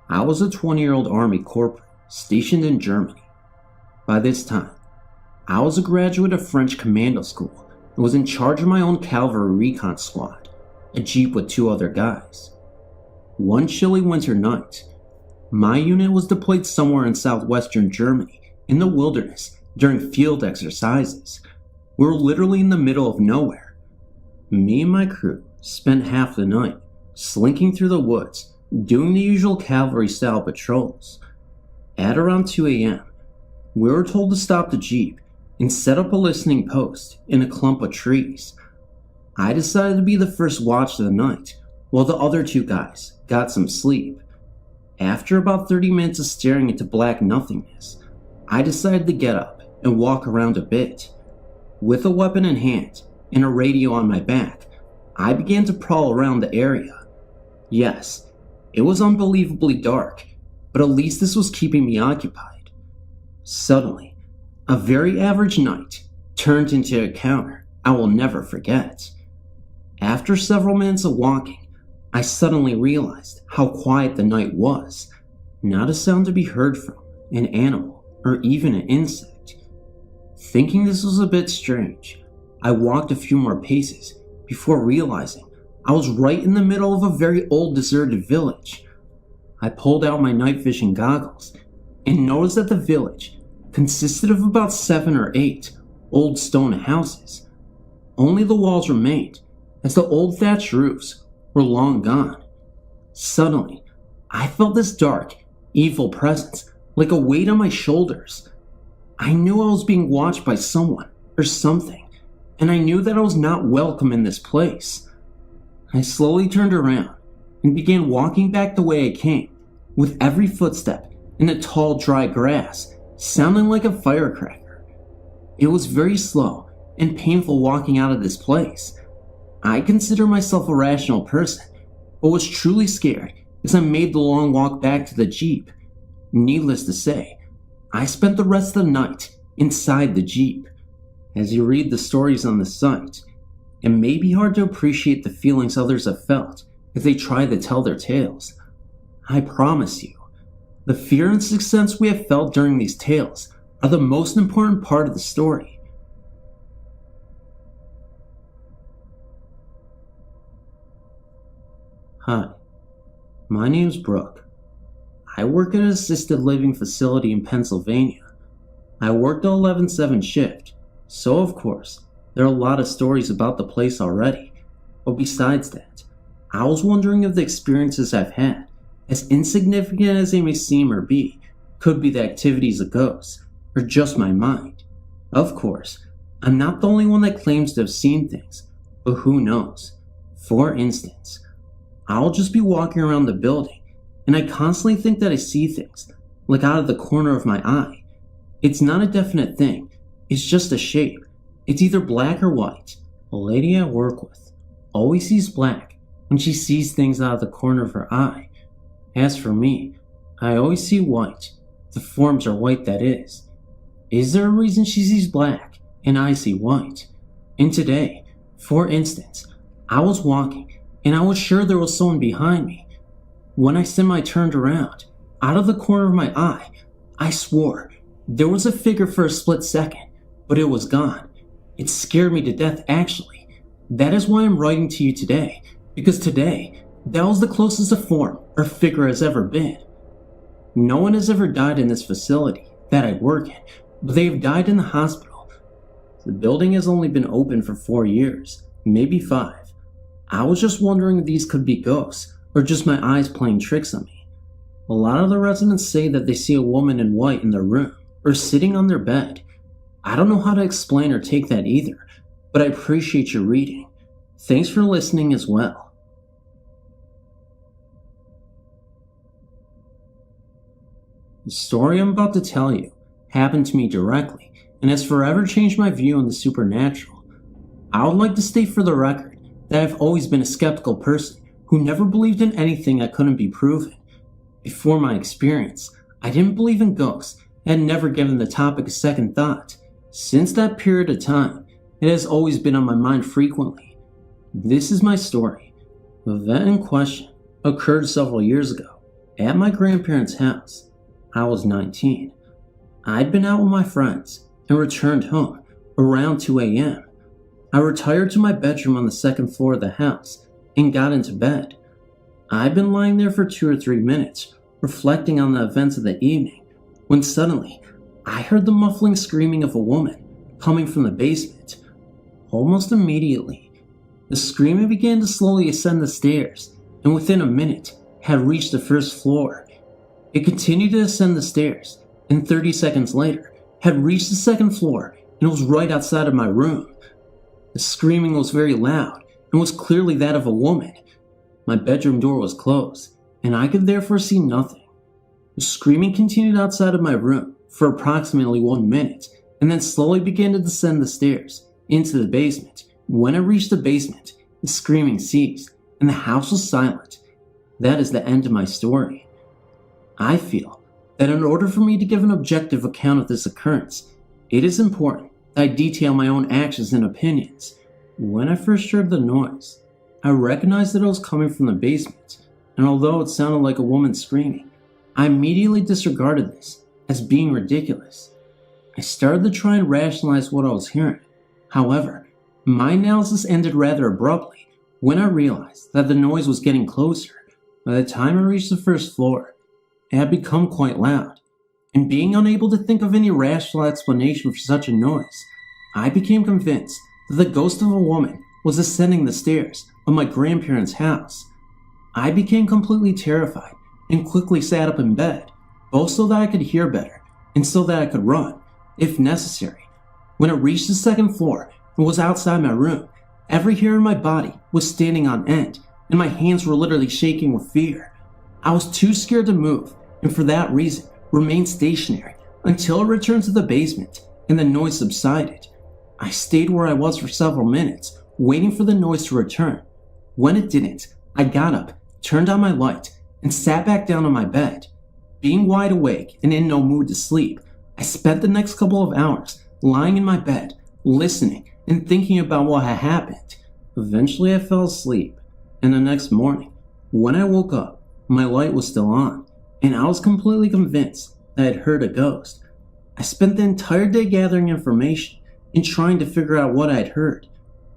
Speaker 4: I was a 20-year-old Army corporal stationed in Germany. By this time, I was a graduate of French commando school and was in charge of my own cavalry recon squad, a jeep with 2 other guys. One chilly winter night, my unit was deployed somewhere in southwestern Germany in the wilderness during field exercises. We were literally in the middle of nowhere. Me and my crew spent half the night slinking through the woods, doing the usual cavalry-style patrols. At around 2 a.m., we were told to stop the jeep and set up a listening post in a clump of trees. I decided to be the first watch of the night, while the other 2 guys got some sleep. After about 30 minutes of staring into black nothingness, I decided to get up and walk around a bit. With a weapon in hand and a radio on my back, I began to prowl around the area. Yes, it was unbelievably dark, but at least this was keeping me occupied. Suddenly, a very average night turned into a encounter I will never forget. After several minutes of walking, I suddenly realized how quiet the night was. Not a sound to be heard from an animal or even an insect. Thinking this was a bit strange, I walked a few more paces before realizing I was right in the middle of a very old deserted village. I pulled out my night vision goggles and noticed that the village consisted of about 7 or 8 old stone houses. Only the walls remained, as the old thatched roofs were long gone. Suddenly, I felt this dark, evil presence like a weight on my shoulders. I knew I was being watched by someone or something, and I knew that I was not welcome in this place. I slowly turned around and began walking back the way I came, with every footstep in the tall, dry grass sounding like a firecracker. It was very slow and painful walking out of this place. I consider myself a rational person, but was truly scared as I made the long walk back to the jeep. Needless to say, I spent the rest of the night inside the jeep. As you read the stories on the site, it may be hard to appreciate the feelings others have felt if they try to tell their tales. I promise you, the fear and sixth sense we have felt during these tales are the most important part of the story. Hi, my name's Brooke. I work at an assisted living facility in Pennsylvania. I worked a 11/7 shift, so of course, there are a lot of stories about the place already. But besides that, I was wondering if the experiences I've had, as insignificant as they may seem or be, could be the activities of ghosts, or just my mind. Of course, I'm not the only one that claims to have seen things, but who knows? For instance, I'll just be walking around the building, and I constantly think that I see things, like out of the corner of my eye. It's not a definite thing, it's just a shape. It's either black or white. A lady I work with always sees black when she sees things out of the corner of her eye. As for me, I always see white. The forms are white, that is. Is there a reason she sees black and I see white? And today, for instance, I was walking and I was sure there was someone behind me. When I semi-turned around, out of the corner of my eye, I swore there was a figure for a split second, but it was gone. It scared me to death, actually. That is why I'm writing to you today, because today, that was the closest a form or figure has ever been. No one has ever died in this facility that I work in, but they have died in the hospital. The building has only been open for 4 years, maybe 5. I was just wondering if these could be ghosts, or just my eyes playing tricks on me. A lot of the residents say that they see a woman in white in their room, or sitting on their bed. I don't know how to explain or take that either, but I appreciate your reading. Thanks for listening as well. The story I'm about to tell you happened to me directly and has forever changed my view on the supernatural. I would like to state for the record that I've always been a skeptical person who never believed in anything that couldn't be proven. Before my experience, I didn't believe in ghosts and had never given the topic a second thought. Since that period of time, it has always been on my mind frequently. This is my story. The event in question occurred several years ago at my grandparents' house. I was 19. I'd been out with my friends and returned home around 2 a.m. I retired to my bedroom on the second floor of the house and got into bed. I'd been lying there for 2 or 3 minutes, reflecting on the events of the evening, when suddenly I heard the muffling screaming of a woman coming from the basement. Almost immediately, the screaming began to slowly ascend the stairs, and within a minute had reached the first floor. It continued to ascend the stairs, and 30 seconds later had reached the second floor and was right outside of my room. The screaming was very loud and was clearly that of a woman. My bedroom door was closed, and I could therefore see nothing. The screaming continued outside of my room for approximately 1 minute, and then slowly began to descend the stairs into the basement. When it reached the basement, the screaming ceased, and the house was silent. That is the end of my story. I feel that in order for me to give an objective account of this occurrence, it is important that I detail my own actions and opinions. When I first heard the noise, I recognized that it was coming from the basement, and although it sounded like a woman screaming, I immediately disregarded this as being ridiculous. I started to try and rationalize what I was hearing. However, my analysis ended rather abruptly when I realized that the noise was getting closer. By the time I reached the first floor, it had become quite loud, and being unable to think of any rational explanation for such a noise, I became convinced that the ghost of a woman was ascending the stairs of my grandparents' house. I became completely terrified and quickly sat up in bed, both so that I could hear better and so that I could run, if necessary. When it reached the second floor and was outside my room, every hair in my body was standing on end, and my hands were literally shaking with fear. I was too scared to move, and for that reason, remained stationary until it returned to the basement and the noise subsided. I stayed where I was for several minutes, waiting for the noise to return. When it didn't, I got up, turned on my light, and sat back down on my bed. Being wide awake and in no mood to sleep, I spent the next couple of hours lying in my bed, listening and thinking about what had happened. Eventually I fell asleep, and the next morning, when I woke up, my light was still on, and I was completely convinced that I had heard a ghost. I spent the entire day gathering information and trying to figure out what I had heard.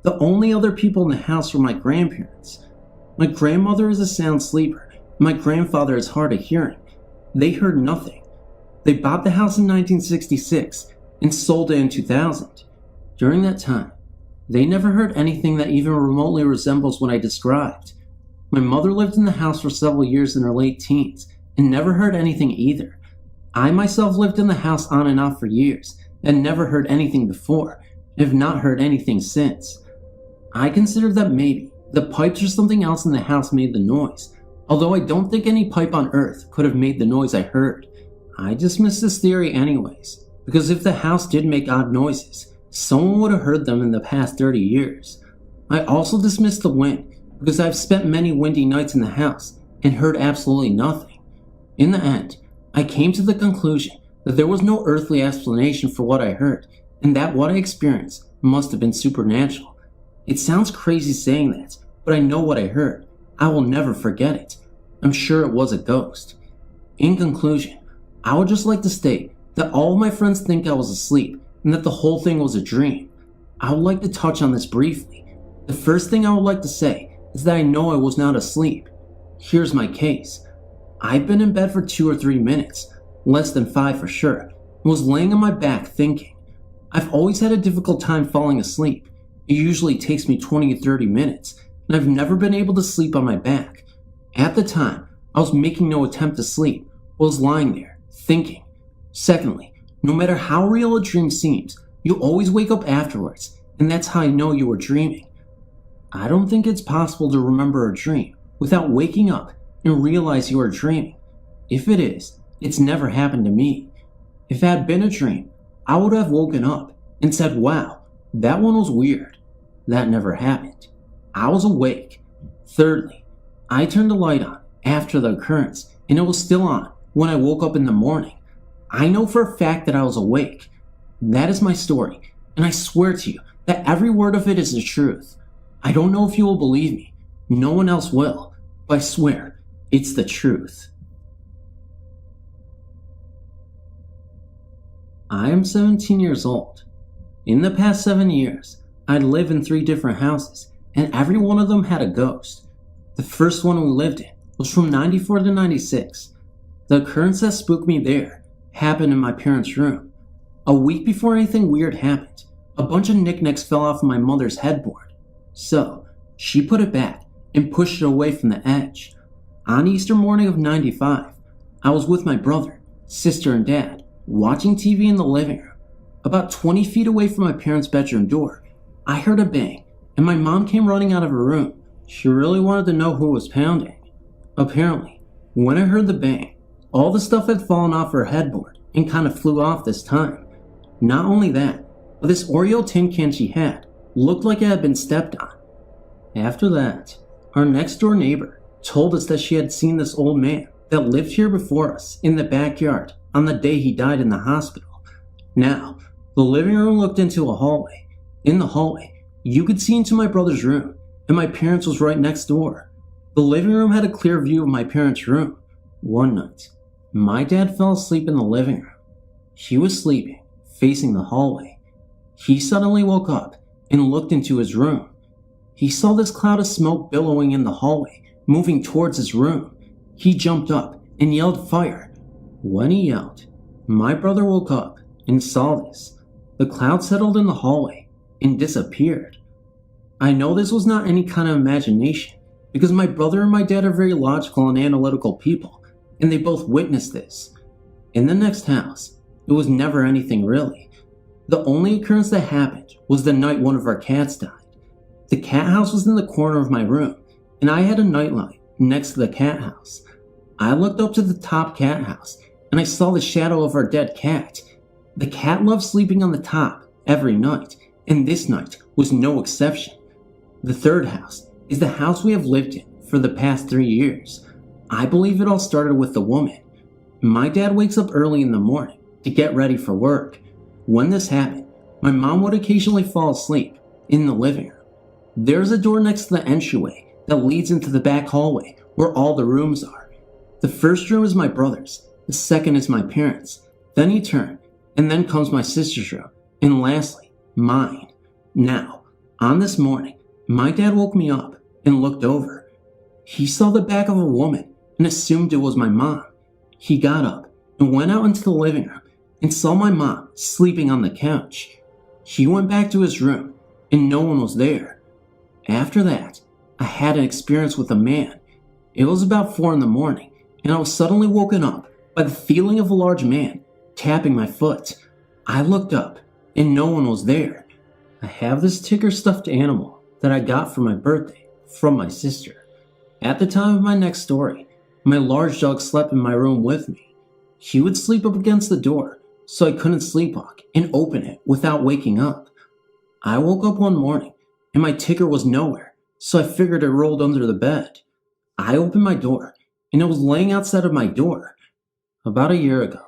Speaker 4: The only other people in the house were my grandparents. My grandmother is a sound sleeper, and my grandfather is hard of hearing. They heard nothing. They bought the house in 1966 and sold it in 2000. During that time, they never heard anything that even remotely resembles what I described. My mother lived in the house for several years in her late teens and never heard anything either. I myself lived in the house on and off for years and never heard anything before, and have not heard anything since. I considered that maybe the pipes or something else in the house made the noise, although I don't think any pipe on earth could have made the noise I heard. I dismissed this theory anyways, because if the house did make odd noises, someone would have heard them in the past 30 years. I also dismissed the wind, because I've spent many windy nights in the house and heard absolutely nothing. In the end, I came to the conclusion that there was no earthly explanation for what I heard, and that what I experienced must have been supernatural. It sounds crazy saying that, but I know what I heard. I will never forget it. I'm sure it was a ghost. In conclusion, I would just like to state that all of my friends think I was asleep and that the whole thing was a dream. I would like to touch on this briefly. The first thing I would like to say is that I know I was not asleep. Here's my case. I've been in bed for 2 or 3 minutes, less than 5 for sure, and was laying on my back thinking. I've always had a difficult time falling asleep. It usually takes me 20 to 30 minutes, and I've never been able to sleep on my back. At the time, I was making no attempt to sleep, but was lying there, thinking. Secondly, no matter how real a dream seems, you always wake up afterwards, and that's how you know you were dreaming. I don't think it's possible to remember a dream without waking up and realize you are dreaming. If it is, it's never happened to me. If it had been a dream, I would have woken up and said, wow, that one was weird. That never happened. I was awake. Thirdly, I turned the light on after the occurrence, and it was still on when I woke up in the morning. I know for a fact that I was awake. That is my story, and I swear to you that every word of it is the truth. I don't know if you will believe me. No one else will, but I swear it's the truth. I am 17 years old. In the past 7 years, I'd lived in 3 different houses, and every one of them had a ghost. The first one we lived in was from 94 to 96. The occurrence that spooked me there happened in my parents' room. A week before anything weird happened, a bunch of knickknacks fell off of my mother's headboard. So, she put it back and pushed it away from the edge. On Easter morning of 95, I was with my brother, sister, and dad, watching TV in the living room. About 20 feet away from my parents' bedroom door, I heard a bang, and my mom came running out of her room. She really wanted to know who was pounding. Apparently, when I heard the bang, all the stuff had fallen off her headboard and kind of flew off this time. Not only that, but this Oreo tin can she had looked like it had been stepped on. After that, our next door neighbor told us that she had seen this old man that lived here before us in the backyard on the day he died in the hospital. Now, the living room looked into a hallway. In the hallway, you could see into my brother's room, and my parents' was right next door. The living room had a clear view of my parents' room. One night, my dad fell asleep in the living room. He was sleeping, facing the hallway. He suddenly woke up and looked into his room. He saw this cloud of smoke billowing in the hallway, moving towards his room. He jumped up and yelled fire. When he yelled, my brother woke up and saw this. The cloud settled in the hallway and disappeared. I know this was not any kind of imagination, because my brother and my dad are very logical and analytical people, and they both witnessed this. In the next house, it was never anything really. The only occurrence that happened was the night one of our cats died. The cat house was in the corner of my room, and I had a nightlight next to the cat house. I looked up to the top cat house, and I saw the shadow of our dead cat. The cat loved sleeping on the top every night, and this night was no exception. The third house is the house we have lived in for the past 3 years. I believe it all started with the woman. My dad wakes up early in the morning to get ready for work. When this happened, my mom would occasionally fall asleep in the living room. There's a door next to the entryway that leads into the back hallway where all the rooms are. The first room is my brother's, the second is my parents', then you turn, and then comes my sister's room, and lastly, mine. Now, on this morning, my dad woke me up and looked over. He saw the back of a woman and assumed it was my mom. He got up and went out into the living room and saw my mom sleeping on the couch. He went back to his room and no one was there. After that, I had an experience with a man. It was about 4 in the morning and I was suddenly woken up by the feeling of a large man tapping my foot. I looked up, and no one was there. I have this ticker stuffed animal that I got for my birthday from my sister. At the time of my next story, my large dog slept in my room with me. He would sleep up against the door, so I couldn't sleepwalk and open it without waking up. I woke up one morning, and my ticker was nowhere, so I figured it rolled under the bed. I opened my door, and it was laying outside of my door. About a year ago,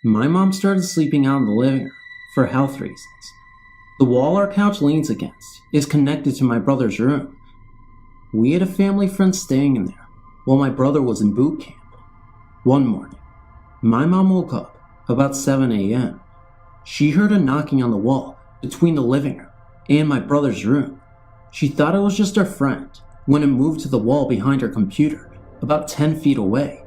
Speaker 4: my mom started sleeping out in the living room for health reasons. The wall our couch leans against is connected to my brother's room. We had a family friend staying in there while my brother was in boot camp. One morning, my mom woke up about 7 a.m. She heard a knocking on the wall between the living room and my brother's room. She thought it was just our friend when it moved to the wall behind her computer about 10 feet away.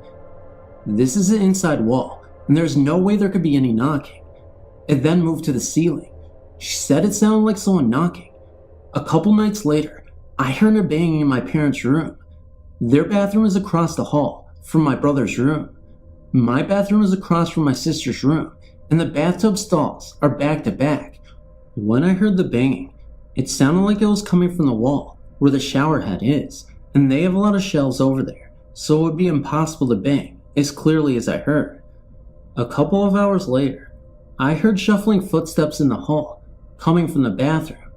Speaker 4: This is an inside wall, and there's no way there could be any knocking. It then moved to the ceiling. She said it sounded like someone knocking. A couple nights later, I heard her banging in my parents' room. Their bathroom is across the hall from my brother's room. My bathroom is across from my sister's room, and the bathtub stalls are back to back. When I heard the banging, it sounded like it was coming from the wall where the shower head is, and they have a lot of shelves over there, so it would be impossible to bang as clearly as I heard. A couple of hours later, I heard shuffling footsteps in the hall coming from the bathroom.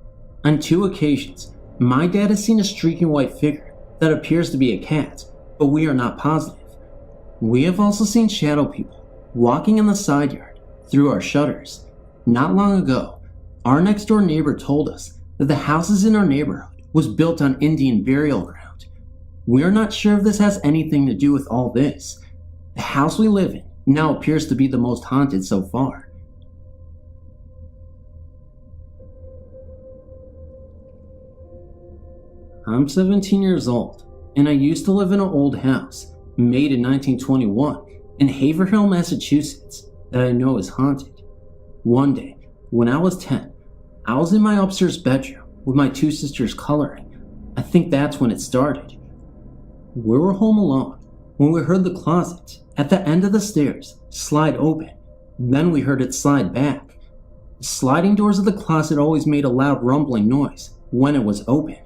Speaker 4: On 2 occasions, my dad has seen a streaking white figure that appears to be a cat, but we are not positive. We have also seen shadow people walking in the side yard through our shutters. Not long ago, our next door neighbor told us that the houses in our neighborhood was built on Indian burial ground. We are not sure if this has anything to do with all this. The house we live in now appears to be the most haunted so far. I'm 17 years old, and I used to live in an old house made in 1921 in Haverhill, Massachusetts that I know is haunted. One day, when I was 10, I was in my upstairs bedroom with my 2 sisters coloring. I think that's when it started. We were home alone when we heard the closet at the end of the stairs slide open. Then we heard it slide back. The sliding doors of the closet always made a loud rumbling noise when it was open.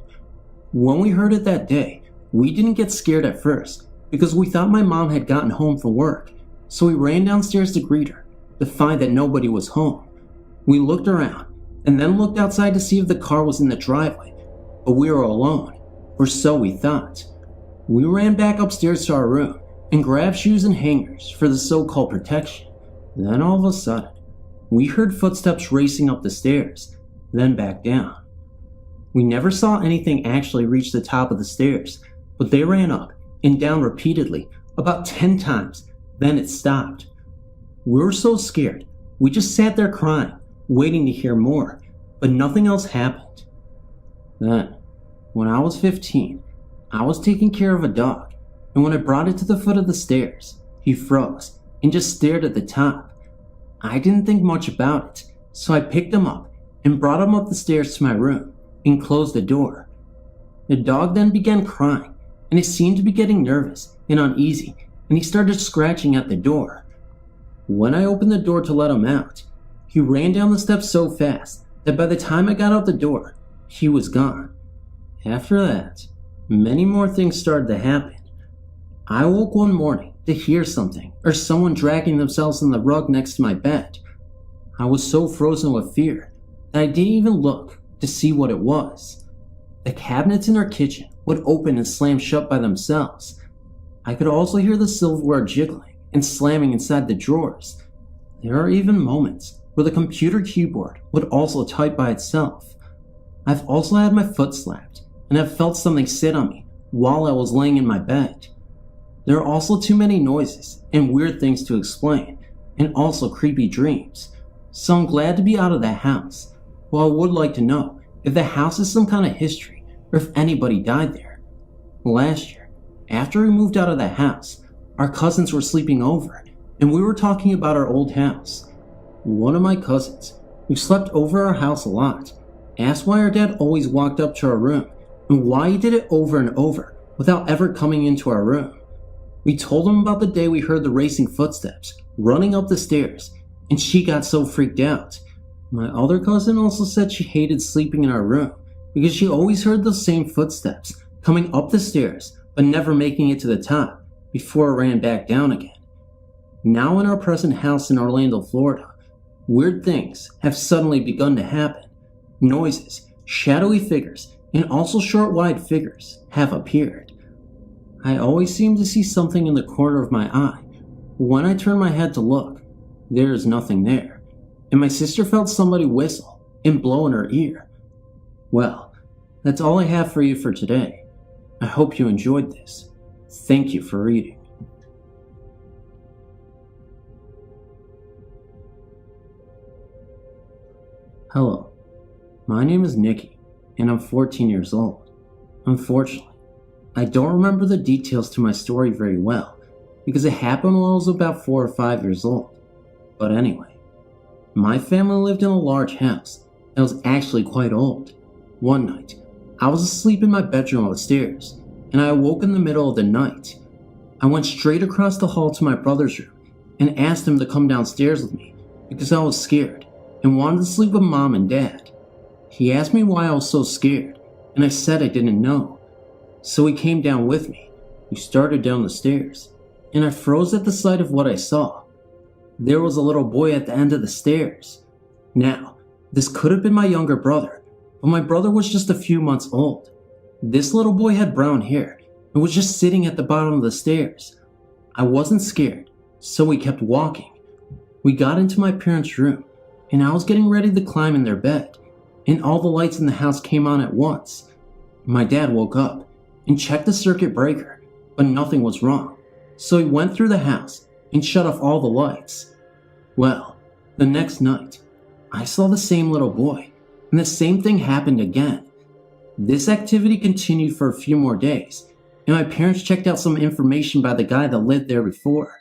Speaker 4: When we heard it that day, we didn't get scared at first because we thought my mom had gotten home from work, so we ran downstairs to greet her to find that nobody was home. We looked around and then looked outside to see if the car was in the driveway, but we were alone, or so we thought. We ran back upstairs to our room and grabbed shoes and hangers for the so-called protection. Then all of a sudden, we heard footsteps racing up the stairs, then back down. We never saw anything actually reach the top of the stairs, but they ran up and down repeatedly, about 10 times, then it stopped. We were so scared, we just sat there crying, waiting to hear more, but nothing else happened. Then, when I was 15, I was taking care of a dog, and when I brought it to the foot of the stairs, he froze and just stared at the top. I didn't think much about it, so I picked him up and brought him up the stairs to my room and closed the door. The dog then began crying, and he seemed to be getting nervous and uneasy, and he started scratching at the door. When I opened the door to let him out, he ran down the steps so fast that by the time I got out the door, he was gone. After that, many more things started to happen. I woke one morning to hear something or someone dragging themselves on the rug next to my bed. I was so frozen with fear that I didn't even look to see what it was. The cabinets in our kitchen would open and slam shut by themselves. I could also hear the silverware jiggling and slamming inside the drawers. There are even moments where the computer keyboard would also type by itself. I've also had my foot slapped and have felt something sit on me while I was laying in my bed. There are also too many noises and weird things to explain, and also creepy dreams. So I'm glad to be out of that house. Well, I would like to know if the house has some kind of history or if anybody died there. Last year, after we moved out of that house, our cousins were sleeping over and we were talking about our old house. One of my cousins, who slept over our house a lot, asked why our dad always walked up to our room and why he did it over and over without ever coming into our room. We told him about the day we heard the racing footsteps running up the stairs, and she got so freaked out. My other cousin also said she hated sleeping in our room because she always heard those same footsteps coming up the stairs but never making it to the top before it ran back down again. Now in our present house in Orlando, Florida, weird things have suddenly begun to happen. Noises, shadowy figures, and also short wide figures have appeared. I always seem to see something in the corner of my eye. When I turn my head to look, there is nothing there, and my sister felt somebody whistle and blow in her ear. Well, that's all I have for you for today. I hope you enjoyed this. Thank you for reading. Hello, my name is Nikki, and I'm 14 years old. Unfortunately, I don't remember the details to my story very well, because it happened when I was about 4 or 5 years old. But anyway, my family lived in a large house that was actually quite old. One night, I was asleep in my bedroom upstairs, and I awoke in the middle of the night. I went straight across the hall to my brother's room and asked him to come downstairs with me because I was scared and wanted to sleep with Mom and Dad. He asked me why I was so scared, and I said I didn't know. So he came down with me. We started down the stairs, and I froze at the sight of what I saw. There was a little boy at the end of the stairs. Now, this could have been my younger brother, but my brother was just a few months old. This little boy had brown hair and was just sitting at the bottom of the stairs. I wasn't scared, so we kept walking. We got into my parents' room, and I was getting ready to climb in their bed, and all the lights in the house came on at once. My dad woke up and checked the circuit breaker, but nothing was wrong, so he went through the house and shut off all the lights. Well, the next night, I saw the same little boy, and the same thing happened again. This activity continued for a few more days, and my parents checked out some information by the guy that lived there before.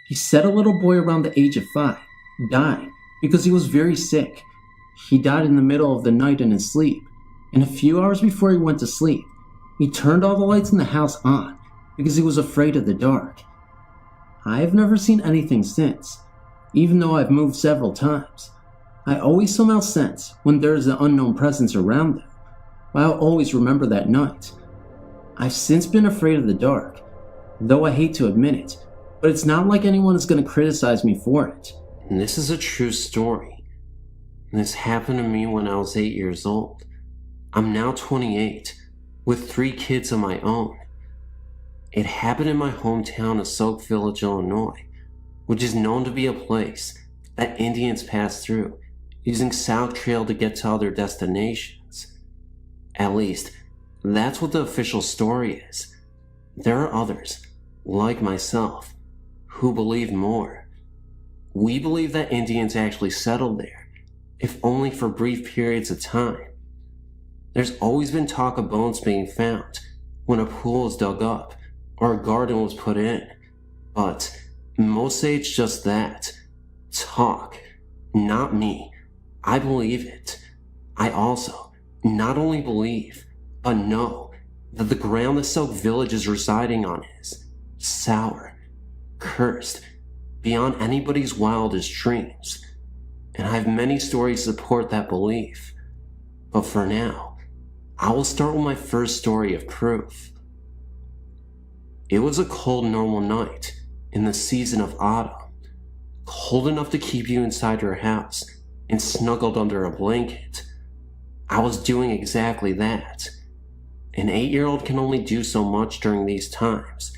Speaker 4: He said a little boy around the age of 5 died because he was very sick. He died in the middle of the night in his sleep, and a few hours before he went to sleep, he turned all the lights in the house on because he was afraid of the dark. I have never seen anything since, even though I've moved several times. I always somehow sense when there is an unknown presence around them, but I'll always remember that night. I've since been afraid of the dark, though I hate to admit it, but it's not like anyone is going to criticize me for it.
Speaker 1: And this is a true story. This happened to me when I was 8 years old. I'm now 28, with 3 kids of my own. It happened in my hometown of Soak Village, Illinois, which is known to be a place that Indians pass through using South Trail to get to other destinations. At least, that's what the official story is. There are others, like myself, who believe more. We believe that Indians actually settled there, if only for brief periods of time. There's always been talk of bones being found when a pool was dug up or a garden was put in, but most say it's just that. Talk. Not me. I believe it. I also not only believe, but know that the ground the Soak Village is residing on is sour, cursed, beyond anybody's wildest dreams. And I have many stories to support that belief. But for now, I will start with my first story of proof. It was a cold, normal night in the season of autumn, cold enough to keep you inside your house and snuggled under a blanket. I was doing exactly that. An 8-year-old can only do so much during these times,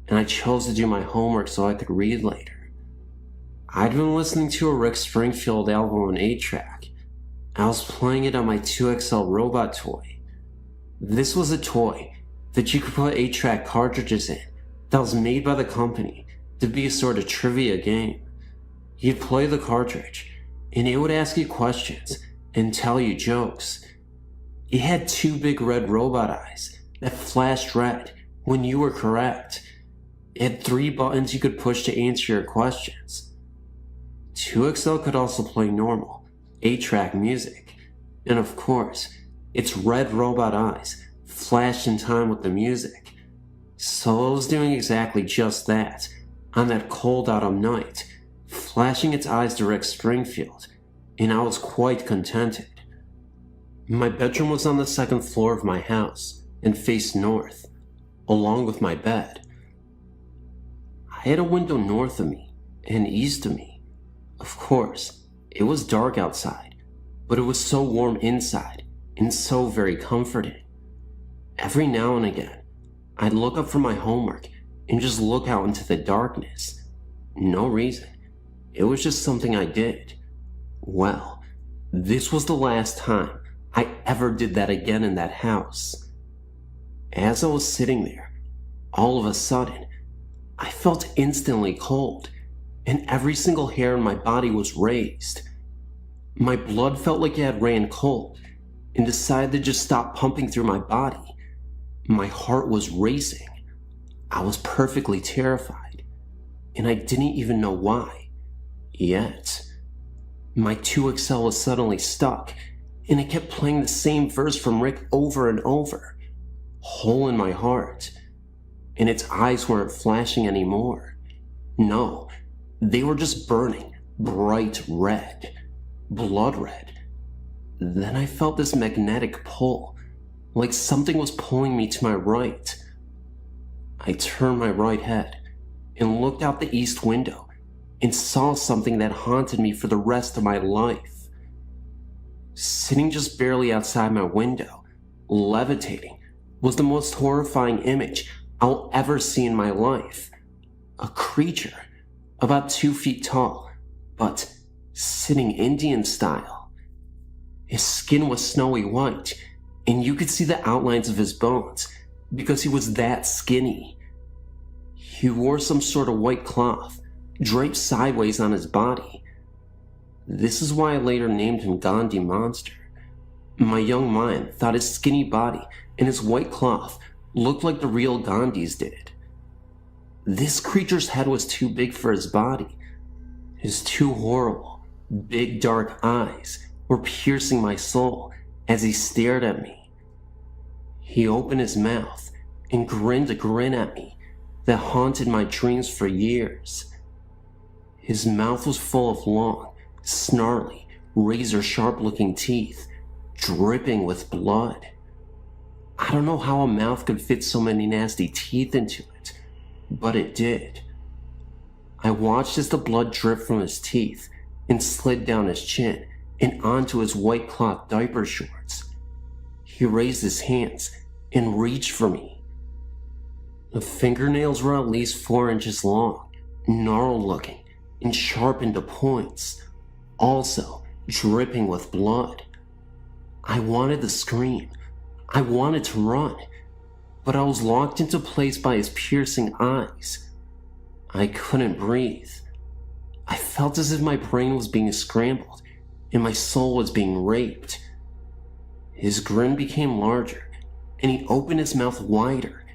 Speaker 1: and I chose to do my homework so I could read later. I'd been listening to a Rick Springfield album on 8-track. I was playing it on my 2XL robot toy. This was a toy that you could put 8-track cartridges in that was made by the company to be a sort of trivia game. You'd play the cartridge, and it would ask you questions and tell you jokes. It had 2 big red robot eyes that flashed red when you were correct. It had 3 buttons you could push to answer your questions. 2XL could also play normal, 8-track music, and of course, its red robot eyes flashed in time with the music.
Speaker 3: So I was doing exactly just that on that cold autumn night, flashing its eyes direct Springfield, and I was quite contented. My bedroom was on the second floor of my house and faced north, along with my bed. I had a window north of me and east of me. Of course, it was dark outside, but it was so warm inside and so very comforting. Every now and again, I'd look up from my homework and just look out into the darkness. No reason. It was just something I did. Well, this was the last time I ever did that again in that house. As I was sitting there, all of a sudden, I felt instantly cold, and every single hair in my body was raised. My blood felt like it had ran cold and decided to just stop pumping through my body. My heart was racing. I was perfectly terrified, and I didn't even know why. Yet, my 2XL was suddenly stuck, and it kept playing the same verse from Rick over and over. Hole in my heart. And its eyes weren't flashing anymore. No, they were just burning bright red, blood red. Then I felt this magnetic pull, like something was pulling me to my right. I turned my right head and looked out the east window and saw something that haunted me for the rest of my life. Sitting just barely outside my window, levitating, was the most horrifying image I'll ever see in my life. A creature about 2 feet tall, but sitting Indian style. His skin was snowy white, and you could see the outlines of his bones because he was that skinny. He wore some sort of white cloth draped sideways on his body. This is why I later named him Gandhi Monster. My young mind thought his skinny body and his white cloth looked like the real Gandhis did. This creature's head was too big for his body. His two horrible, big dark eyes were piercing my soul as he stared at me. He opened his mouth and grinned a grin at me that haunted my dreams for years. His mouth was full of long, snarly, razor-sharp looking teeth, dripping with blood. I don't know how a mouth could fit so many nasty teeth into it, but it did. I watched as the blood dripped from his teeth and slid down his chin and onto his white cloth diaper shorts. He raised his hands and reached for me. The fingernails were at least 4 inches long, gnarled looking, and sharpened to points, also dripping with blood. I wanted to scream. I wanted to run, but I was locked into place by his piercing eyes. I couldn't breathe. I felt as if my brain was being scrambled and my soul was being raped. His grin became larger, and he opened his mouth wider.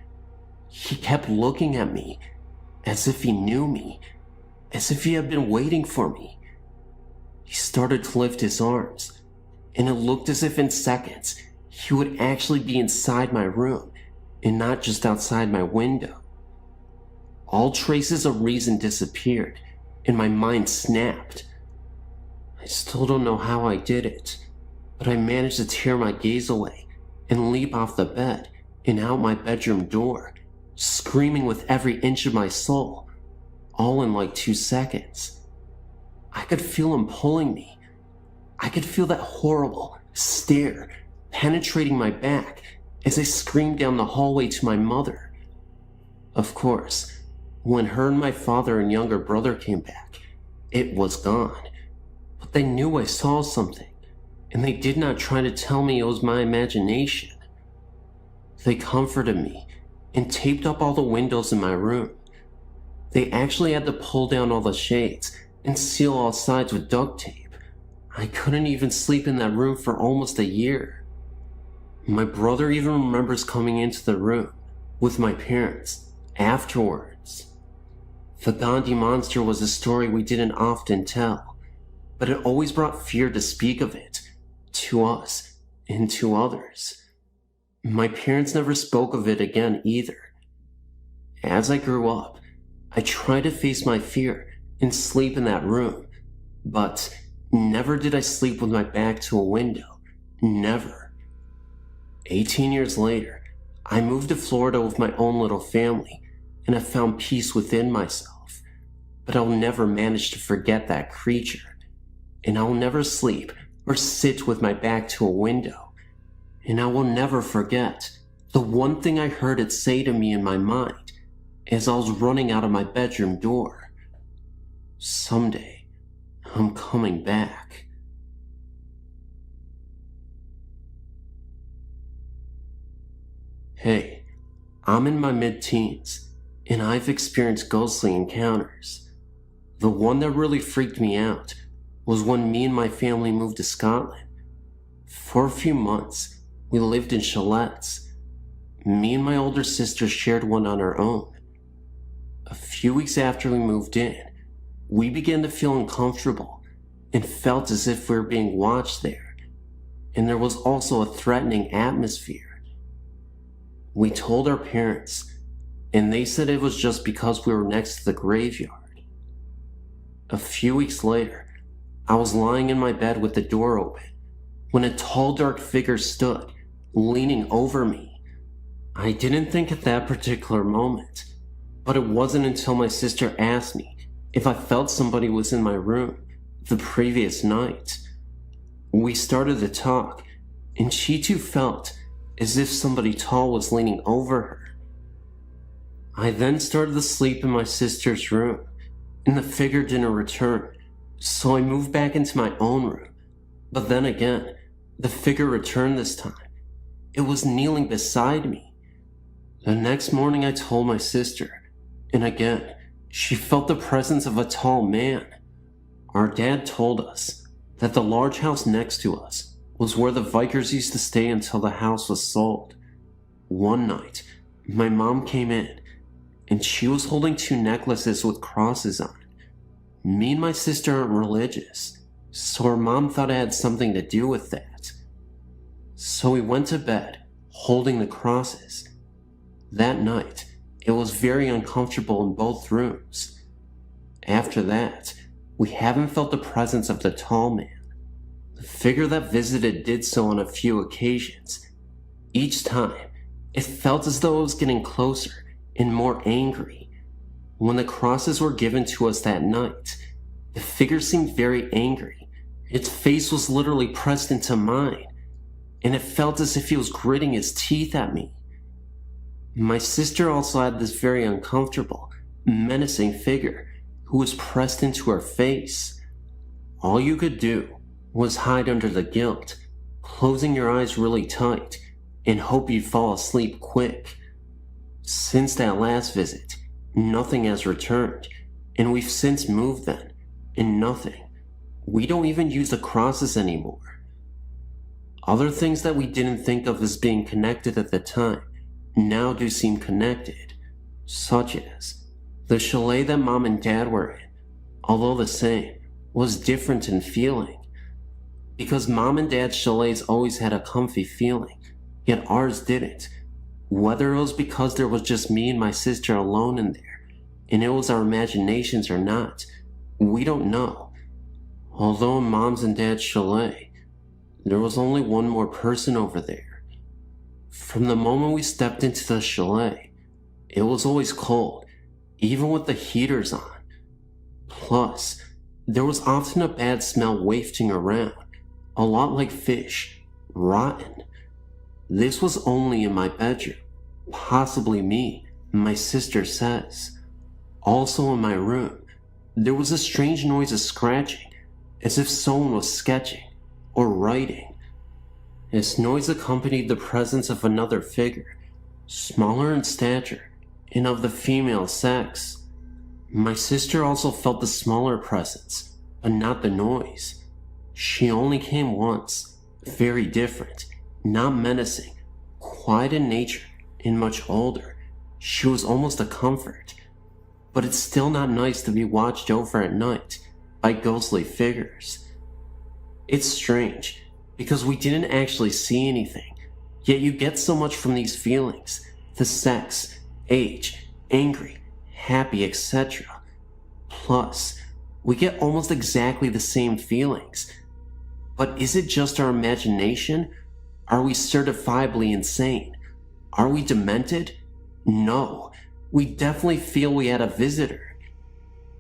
Speaker 3: He kept looking at me, as if he knew me, as if he had been waiting for me. He started to lift his arms, and it looked as if in seconds he would actually be inside my room and not just outside my window. All traces of reason disappeared, and my mind snapped. I still don't know how I did it, but I managed to tear my gaze away and leap off the bed and out my bedroom door, screaming with every inch of my soul, all in like 2 seconds. I could feel him pulling me. I could feel that horrible stare penetrating my back as I screamed down the hallway to my mother. Of course, when her and my father and younger brother came back, it was gone. But they knew I saw something, and they did not try to tell me it was my imagination. They comforted me and taped up all the windows in my room. They actually had to pull down all the shades and seal all sides with duct tape. I couldn't even sleep in that room for almost a year. My brother even remembers coming into the room with my parents afterwards. The Gandhi Monster was a story we didn't often tell, but it always brought fear to speak of it, to us and to others. My parents never spoke of it again either.
Speaker 1: As I grew up, I tried to face my fear and sleep in that room, but never did I sleep with my back to a window. Never. 18 years later, I moved to Florida with my own little family, and I found peace within myself. But I'll never manage to forget that creature, and I'll never sleep or sit with my back to a window, and I will never forget the one thing I heard it say to me in my mind as I was running out of my bedroom door. Someday, I'm coming back. Hey, I'm in my mid-teens, and I've experienced ghostly encounters. The one that really freaked me out was when me and my family moved to Scotland. For a few months, we lived in chalets. Me and my older sister shared one on our own. A few weeks after we moved in, we began to feel uncomfortable and felt as if we were being watched there, and there was also a threatening atmosphere. We told our parents, and they said it was just because we were next to the graveyard. A few weeks later, I was lying in my bed with the door open when a tall, dark figure stood, leaning over me. I didn't think at that particular moment, but it wasn't until my sister asked me if I felt somebody was in my room the previous night. We started to talk, and she too felt as if somebody tall was leaning over her. I then started to sleep in my sister's room, and the figure didn't return, so I moved back into my own room. But then again, the figure returned this time. It was kneeling beside me. The next morning I told my sister, and again, she felt the presence of a tall man. Our dad told us that the large house next to us was where the Vikers used to stay until the house was sold. One night, my mom came in, and she was holding 2 necklaces with crosses on it. Me and my sister aren't religious, so her mom thought it had something to do with that. So we went to bed, holding the crosses. That night, it was very uncomfortable in both rooms. After that, we haven't felt the presence of the tall man. The figure that visited did so on a few occasions. Each time, it felt as though it was getting closer and more angry. When the crosses were given to us that night, the figure seemed very angry. Its face was literally pressed into mine, and it felt as if he was gritting his teeth at me. My sister also had this very uncomfortable, menacing figure who was pressed into her face. All you could do was hide under the guilt, closing your eyes really tight, and hope you'd fall asleep quick. Since that last visit, nothing has returned, and we've since moved then, and nothing. We don't even use the crosses anymore. Other things that we didn't think of as being connected at the time now do seem connected, such as the chalet that Mom and Dad were in, although the same, was different in feeling. Because Mom and Dad's chalets always had a comfy feeling, yet ours didn't. Whether it was because there was just me and my sister alone in there, and it was our imaginations or not, we don't know. Although in Mom's and Dad's chalet, there was only one more person over there. From the moment we stepped into the chalet, it was always cold, even with the heaters on. Plus, there was often a bad smell wafting around, a lot like fish, rotten. This was only in my bedroom, possibly me, my sister says. Also in my room, there was a strange noise of scratching, as if someone was sketching or writing. This noise accompanied the presence of another figure, smaller in stature and of the female sex. My sister also felt the smaller presence, but not the noise. She only came once, very different, not menacing, quiet in nature, and much older. She was almost a comfort, but it's still not nice to be watched over at night by ghostly figures. It's strange, because we didn't actually see anything, yet you get so much from these feelings, the sex, age,
Speaker 3: angry, happy, etc. Plus, we get almost exactly the same feelings. But is it just our imagination? Are we certifiably insane? Are we demented? No, we definitely feel we had a visitor.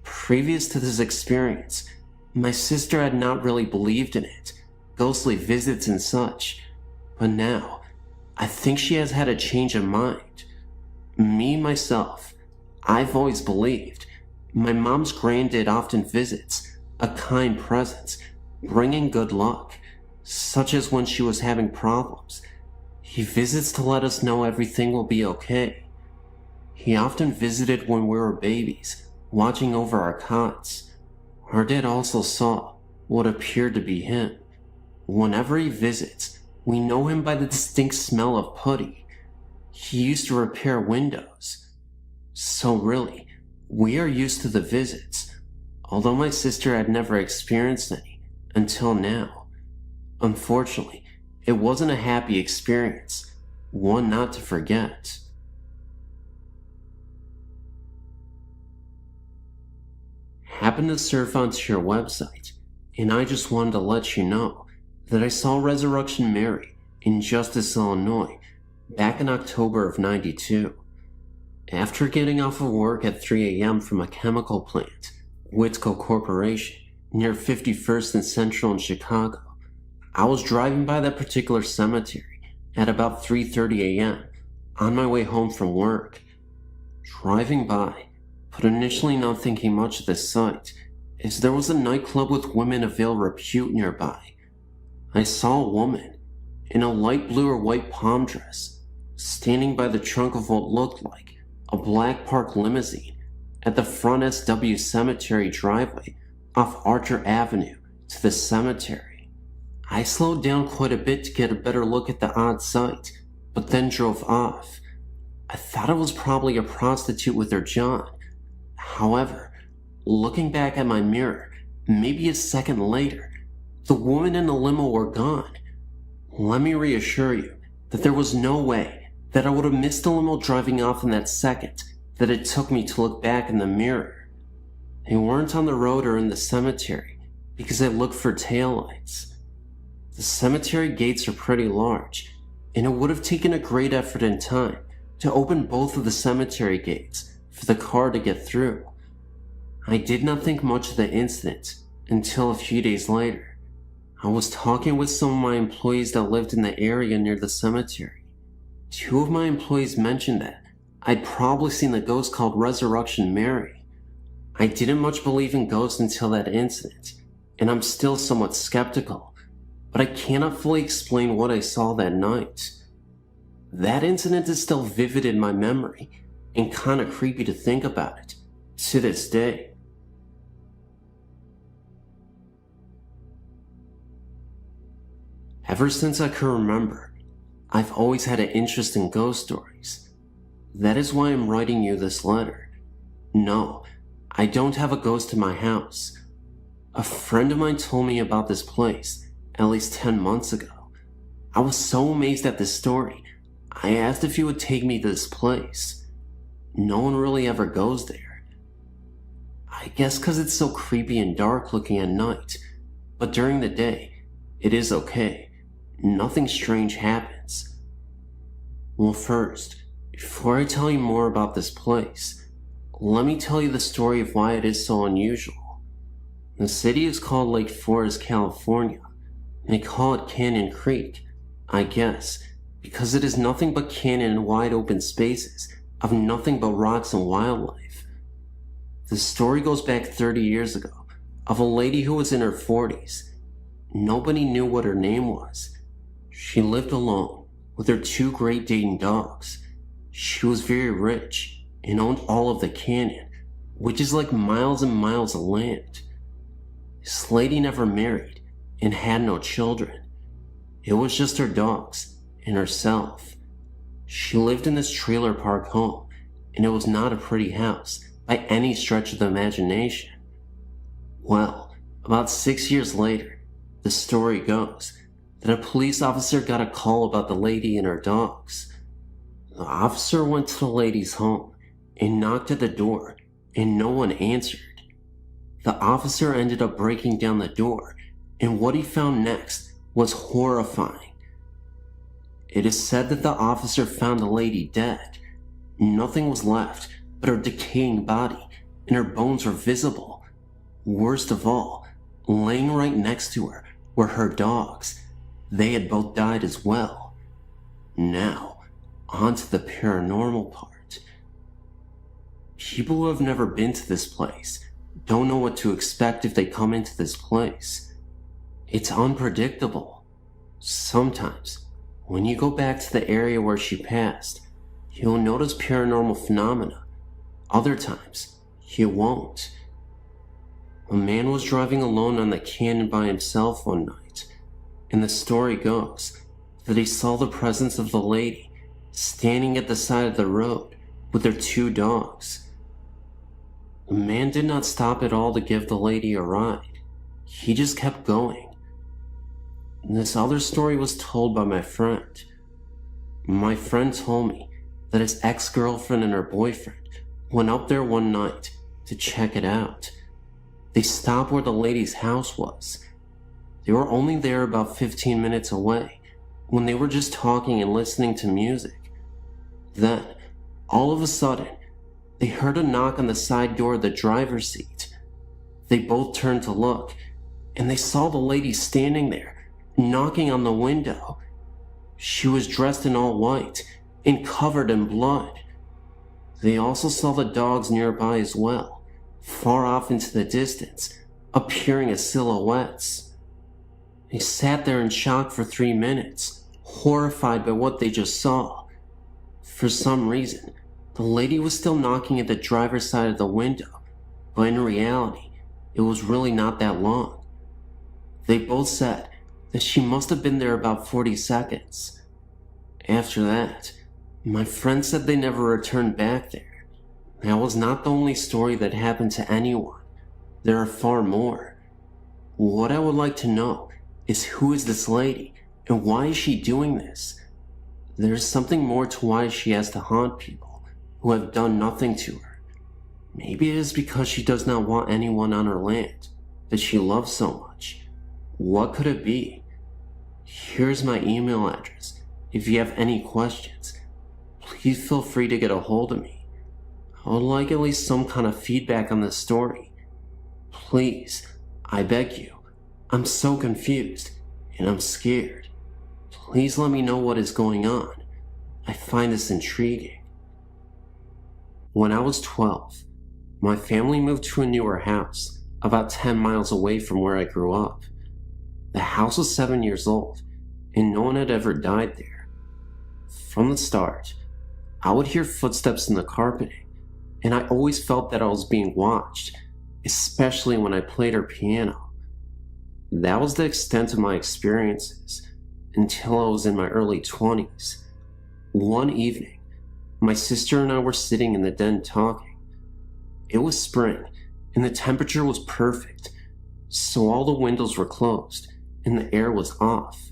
Speaker 3: Previous to this experience, my sister had not really believed in it, ghostly visits and such. But now, I think she has had a change of mind. Me, myself, I've always believed. My mom's granddad often visits, a kind presence, bringing good luck, such as when she was having problems. He visits to let us know everything will be okay. He often visited when we were babies, watching over our cots. Our dad also saw what appeared to be him. Whenever he visits, we know him by the distinct smell of putty. He used to repair windows. So really, we are used to the visits, although my sister had never experienced any until now. Unfortunately, it wasn't a happy experience, one not to forget. Happened to surf onto your website, and I just wanted to let you know that I saw Resurrection Mary in Justice, Illinois, back in October of '92. After getting off of work at 3 a.m. from a chemical plant, Whitco Corporation, near 51st and Central in Chicago, I was driving by that particular cemetery at about 3:30 a.m. on my way home from work. Driving by, but initially not thinking much of this sight, as there was a nightclub with women of ill repute nearby. I saw a woman in a light blue or white palm dress standing by the trunk of what looked like a black park limousine at the front SW Cemetery driveway off Archer Avenue to the cemetery. I slowed down quite a bit to get a better look at the odd sight, but then drove off. I thought it was probably a prostitute with her John. However, looking back at my mirror, maybe a second later, the woman and the limo were gone. Let me reassure you that there was no way that I would have missed the limo driving off in that second that it took me to look back in the mirror. They weren't on the road or in the cemetery because I looked for taillights. The cemetery gates are pretty large, and it would have taken a great effort and time to open both of the cemetery gates for the car to get through. I did not think much of the incident until a few days later. I was talking with some of my employees that lived in the area near the cemetery. Two of my employees mentioned that I'd probably seen the ghost called Resurrection Mary. I didn't much believe in ghosts until that incident, and I'm still somewhat skeptical, but I cannot fully explain what I saw that night. That incident is still vivid in my memory, and kinda creepy to think about it, to this day. Ever since I can remember, I've always had an interest in ghost stories. That is why I'm writing you this letter. No, I don't have a ghost in my house. A friend of mine told me about this place at least 10 months ago. I was so amazed at this story, I asked if he would take me to this place. No one really ever goes there. I guess because it's so creepy and dark looking at night, but during the day, it is okay. Nothing strange happens. Well, first, before I tell you more about this place, let me tell you the story of why it is so unusual. The city is called Lake Forest, California, and they call it Canyon Creek, I guess, because it is nothing but canyon and wide open spaces of nothing but rocks and wildlife. The story goes back 30 years ago, of a lady who was in her 40s. Nobody knew what her name was. She lived alone with her two Great Dane dogs. She was very rich and owned all of the canyon, which is like miles and miles of land. This lady never married and had no children. It was just her dogs and herself. She lived in this trailer park home, and it was not a pretty house by any stretch of the imagination. Well, about 6 years later, the story goes that a police officer got a call about the lady and her dogs. The officer went to the lady's home
Speaker 1: and knocked at the door, and no one answered. The officer ended up breaking down the door, and what he found next was horrifying. It is said that the officer found the lady dead. Nothing was left but her decaying body, and her bones were visible. Worst of all, laying right next to her were her dogs. They had both died as well. Now, on to the paranormal part. People who have never been to this place don't know what to expect if they come into this place. It's unpredictable. Sometimes, when you go back to the area where she passed, you'll notice paranormal phenomena. Other times, you won't. A man was driving alone on the canyon by himself one night, and the story goes that he saw the presence of the lady standing at the side of the road with her 2 dogs. The man did not stop at all to give the lady a ride. He just kept going. This other story was told by my friend. My friend told me that his ex-girlfriend and her boyfriend went up there one night to check it out. They stopped where the lady's house was. They were only there about 15 minutes away when they were just talking and listening to music. Then, all of a sudden, they heard a knock on the side door of the driver's seat. They both turned to look, and they saw the lady standing there, knocking on the window. She was dressed in all white and covered in blood. They also saw the dogs nearby as well, far off into the distance, appearing as silhouettes. They sat there in shock for 3 minutes, horrified by what they just saw. For some reason, the lady was still knocking at the driver's side of the window, but in reality, it was really not that long. They both said that she must have been there about 40 seconds. After that, my friend said they never returned back there. That was not the only story that happened to anyone. There are far more. What I would like to know is who is this lady and why is she doing this? There's something more to why she has to haunt people who have done nothing to her. Maybe it is because she does not want anyone on her land that she loves so much. What could it be? Here's my email address. If you have any questions, please feel free to get a hold of me. I would like at least some kind of feedback on this story. Please, I beg you. I'm so confused and I'm scared. Please let me know what is going on. I find this intriguing. When I was 12, my family moved to a newer house about 10 miles away from where I grew up. The house was 7 years old, and no one had ever died there. From the start, I would hear footsteps in the carpeting, and I always felt that I was being watched, especially when I played her piano. That was the extent of my experiences until I was in my early 20s. One evening, my sister and I were sitting in the den talking. It was spring, and the temperature was perfect, so all the windows were closed, and the air was off.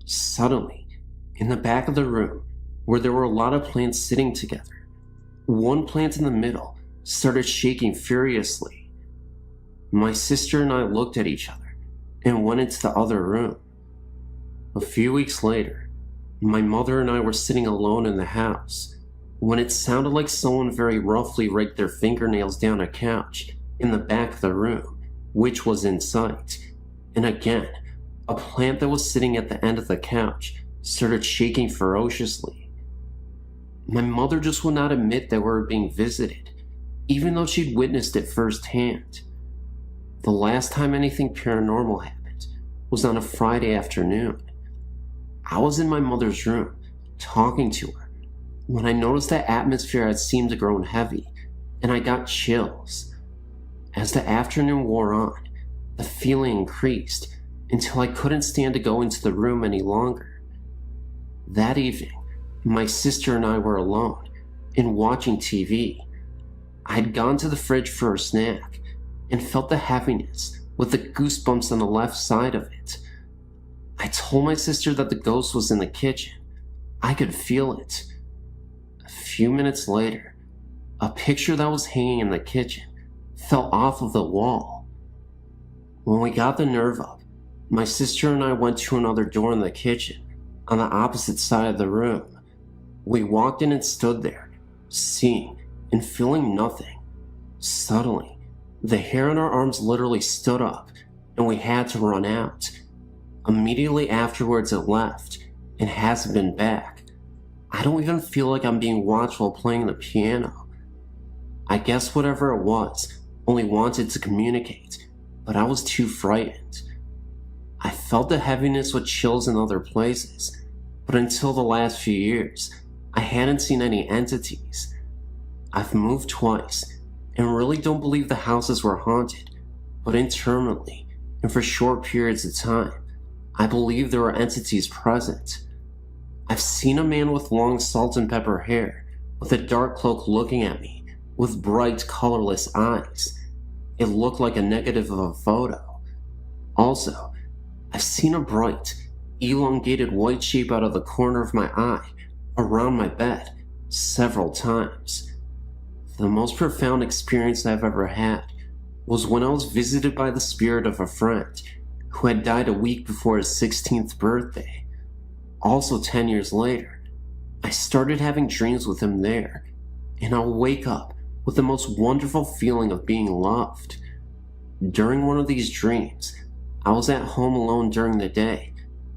Speaker 1: Suddenly, in the back of the room, where there were a lot of plants sitting together, one plant in the middle started shaking furiously. My sister and I looked at each other and went into the other room. A few weeks later, my mother and I were sitting alone in the house when it sounded like someone very roughly raked their fingernails down a couch in the back of the room, which was in sight. And again, a plant that was sitting at the end of the couch started shaking ferociously. My mother just would not admit that we were being visited, even though she'd witnessed it firsthand. The last time anything paranormal happened was on a Friday afternoon. I was in my mother's room, talking to her, when I noticed that atmosphere had seemed to grow heavy, and I got chills. As the afternoon wore on, the feeling increased until I couldn't stand to go into the room any longer. That evening, my sister and I were alone and watching TV. I had gone to the fridge for a snack and felt the heaviness with the goosebumps on the left side of it. I told my sister that the ghost was in the kitchen. I could feel it. A few minutes later,
Speaker 3: A picture that was hanging in the kitchen fell off of the wall. When we got the nerve up, my sister and I went to another door in the kitchen on the opposite side of the room. We walked in and stood there, seeing and feeling nothing. Suddenly, the hair on our arms literally stood up, and we had to run out. Immediately afterwards, it left and hasn't been back. I don't even feel like I'm being watched while playing the piano. I guess whatever it was only wanted to communicate, but I was too frightened. I felt the heaviness with chills in other places, but until the last few years, I hadn't seen any entities. I've moved twice and really don't believe the houses were haunted, but internally and for short periods of time, I believe there were entities present. I've seen a man with long salt and pepper hair with a dark cloak looking at me with bright, colorless eyes. It looked like a negative of a photo. Also, I've seen a bright, elongated white shape out of the corner of my eye around my bed several times. The most profound experience I've ever had was when I was visited by the spirit of a friend who had died a week before his 16th birthday. Also 10 years later, I started having dreams with him there, and I'll wake up with the most wonderful feeling of being loved. During one of these dreams, I was at home alone during the day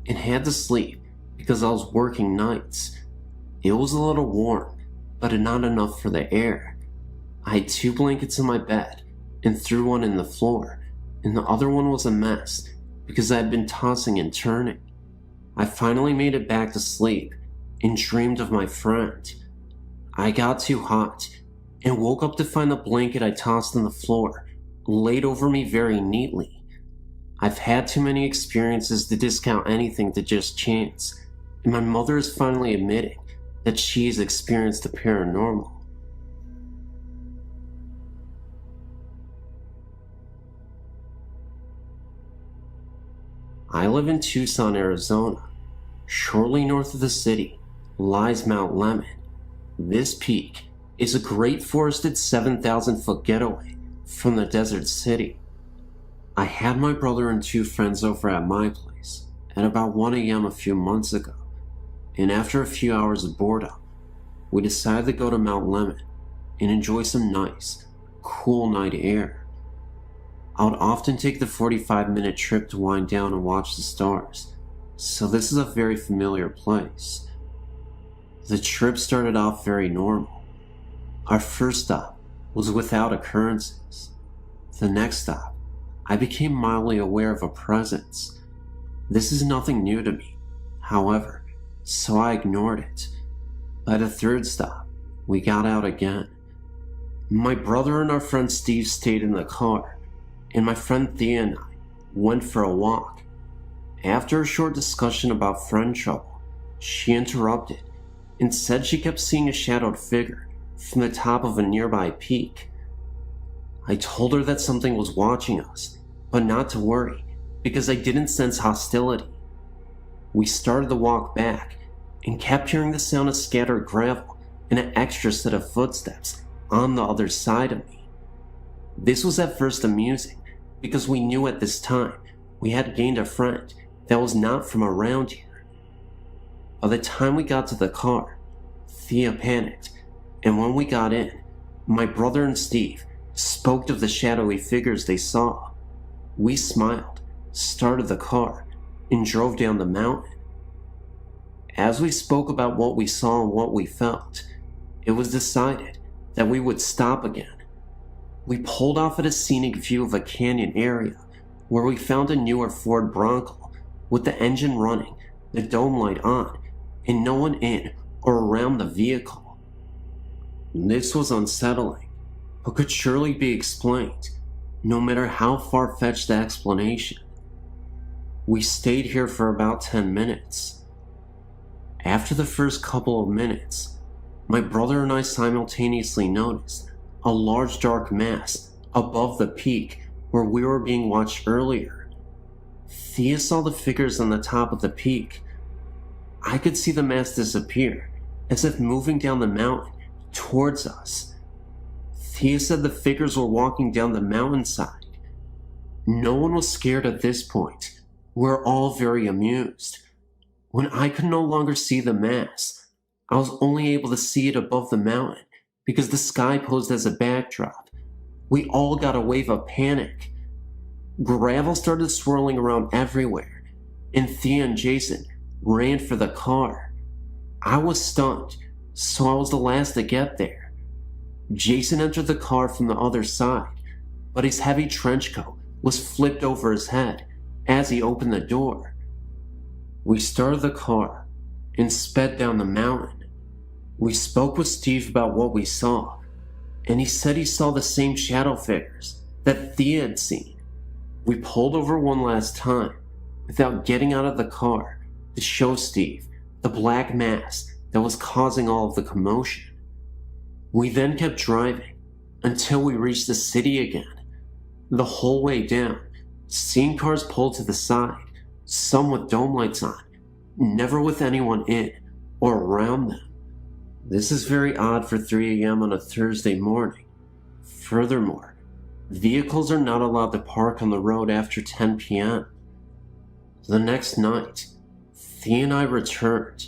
Speaker 3: and had to sleep because I was working nights. It was a little warm, but not enough for the air. I had 2 blankets in my bed and threw one in the floor, and the other one was a mess because I had been tossing and turning. I finally made it back to sleep and dreamed of my friend. I got too hot and woke up to find the blanket I tossed on the floor laid over me very neatly. I've had too many experiences to discount anything to just chance, and my mother is finally admitting that she's experienced the paranormal. I live in Tucson, Arizona. Shortly north of the city lies Mount Lemmon. This peak is a great forested 7,000-foot getaway from the desert city. I had my brother and 2 friends over at my place at about 1 a.m. a few months ago, and after a few hours of boredom, we decided to go to Mount Lemmon and enjoy some nice, cool night air. I would often take the 45-minute trip to wind down and watch the stars, so this is a very familiar place. The trip started off very normal. Our first stop was without occurrences. The next stop, I became mildly aware of a presence. This is nothing new to me, however, so I ignored it. By the third stop, we got out again. My brother and our friend Steve stayed in the car, and my friend Thea and I went for a walk. After a short discussion about friend trouble, she interrupted and said she kept seeing a shadowed figure from the top of a nearby peak. I told her that something was watching us, but not to worry, because I didn't sense hostility. We started the walk back and kept hearing the sound of scattered gravel and an extra set of footsteps on the other side of me. This was at first amusing, because we knew at this time we had gained a friend that was not from around here. By the time we got to the car, Thea panicked, and when we got in, my brother and Steve spoke of the shadowy figures they saw. We smiled, started the car, and drove down the mountain. As we spoke about what we saw and what we felt, it was decided that we would stop again. We pulled off at a scenic view of a canyon area where we found a newer Ford Bronco with the engine running, the dome light on, and no one in or around the vehicle. This was unsettling, but could surely be explained, no matter how far-fetched the explanation. We stayed here for about 10 minutes. After the first couple of minutes, my brother and I simultaneously noticed a large dark mass above the peak where we were being watched earlier. Thea saw the figures on the top of the peak. I could see the mass disappear, as if moving down the mountain towards us.
Speaker 1: Thea said the figures were walking down the mountainside. No one was scared at this point. We're all very amused. When I could no longer see the mass, I was only able to see it above the mountain because the sky posed as a backdrop. We all got a wave of panic. Gravel started swirling around everywhere, and Thea and Jason ran for the car. I was stunned, so I was the last to get there. Jason entered the car from the other side, but his heavy trench coat was flipped over his head as he opened the door. We started the car and sped down the mountain. We spoke with Steve about what we saw, and he said he saw the same shadow figures that Thea had seen. We pulled over one last time without getting out of the car to show Steve the black mass that was causing all of the commotion. We then kept driving until we reached the city again. The whole way down, seeing cars pulled to the side, some with dome lights on, never with anyone in or around them. This is very odd for 3 a.m. on a Thursday morning. Furthermore, vehicles are not allowed to park on the road after 10 p.m. The next night, Thea and I returned.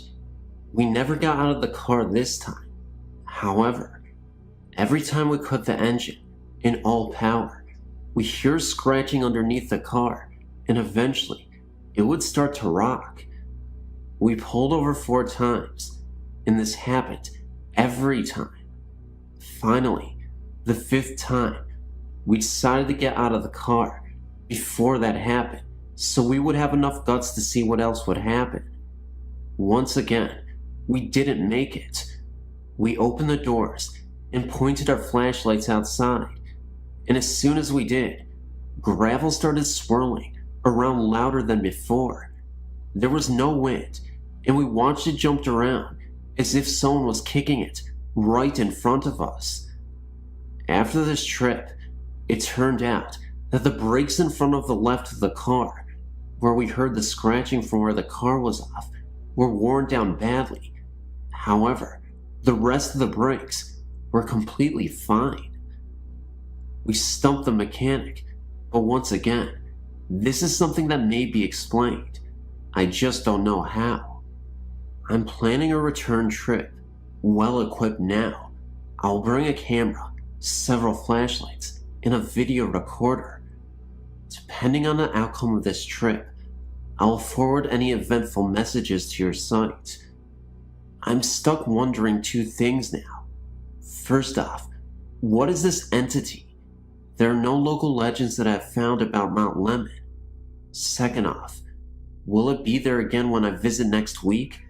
Speaker 1: We never got out of the car this time. However, every time we cut the engine in all power, we hear scratching underneath the car, and eventually it would start to rock. We pulled over 4 times, and this happened every time. Finally, the 5th time, we decided to get out of the car before that happened, so we would have enough guts to see what else would happen. Once again, we didn't make it. We opened the doors and pointed our flashlights outside, and as soon as we did, gravel started swirling around louder than before. There was no wind, and we watched it jump around as if someone was kicking it right in front of us. After this trip, it turned out that the brakes in front of the left of the car, where we heard the scratching from where the car was off, were worn down badly. However, the rest of the brakes were completely fine. We stumped the mechanic, but once again, this is something that may be explained. I just don't know how. I'm planning a return trip, well equipped now. I'll bring a camera, several flashlights, and a video recorder. Depending on the outcome of this trip, I will forward any eventful messages to your site. I'm stuck wondering 2 things now. First off, what is this entity? There are no local legends that I've found about Mount Lemon. Second off, will it be there again when I visit next week?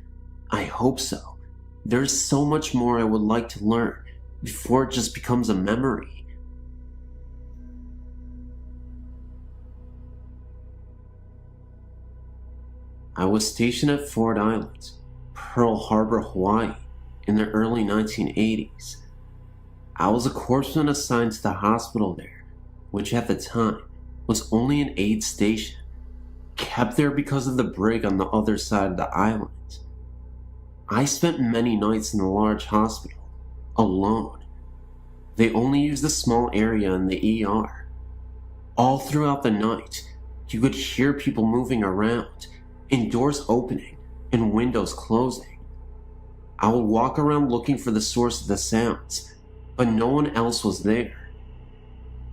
Speaker 1: I hope so. There's so much more I would like to learn before it just becomes a memory. I was stationed at Ford Island, Pearl Harbor, Hawaii, in the early 1980s. I was a corpsman assigned to the hospital there, which at the time was only an aid station, kept there because of the brig on the other side of the island. I spent many nights in the large hospital, alone. They only used a small area in the ER. All throughout the night, you could hear people moving around, and doors opening and windows closing. I would walk around looking for the source of the sounds, but no one else was there.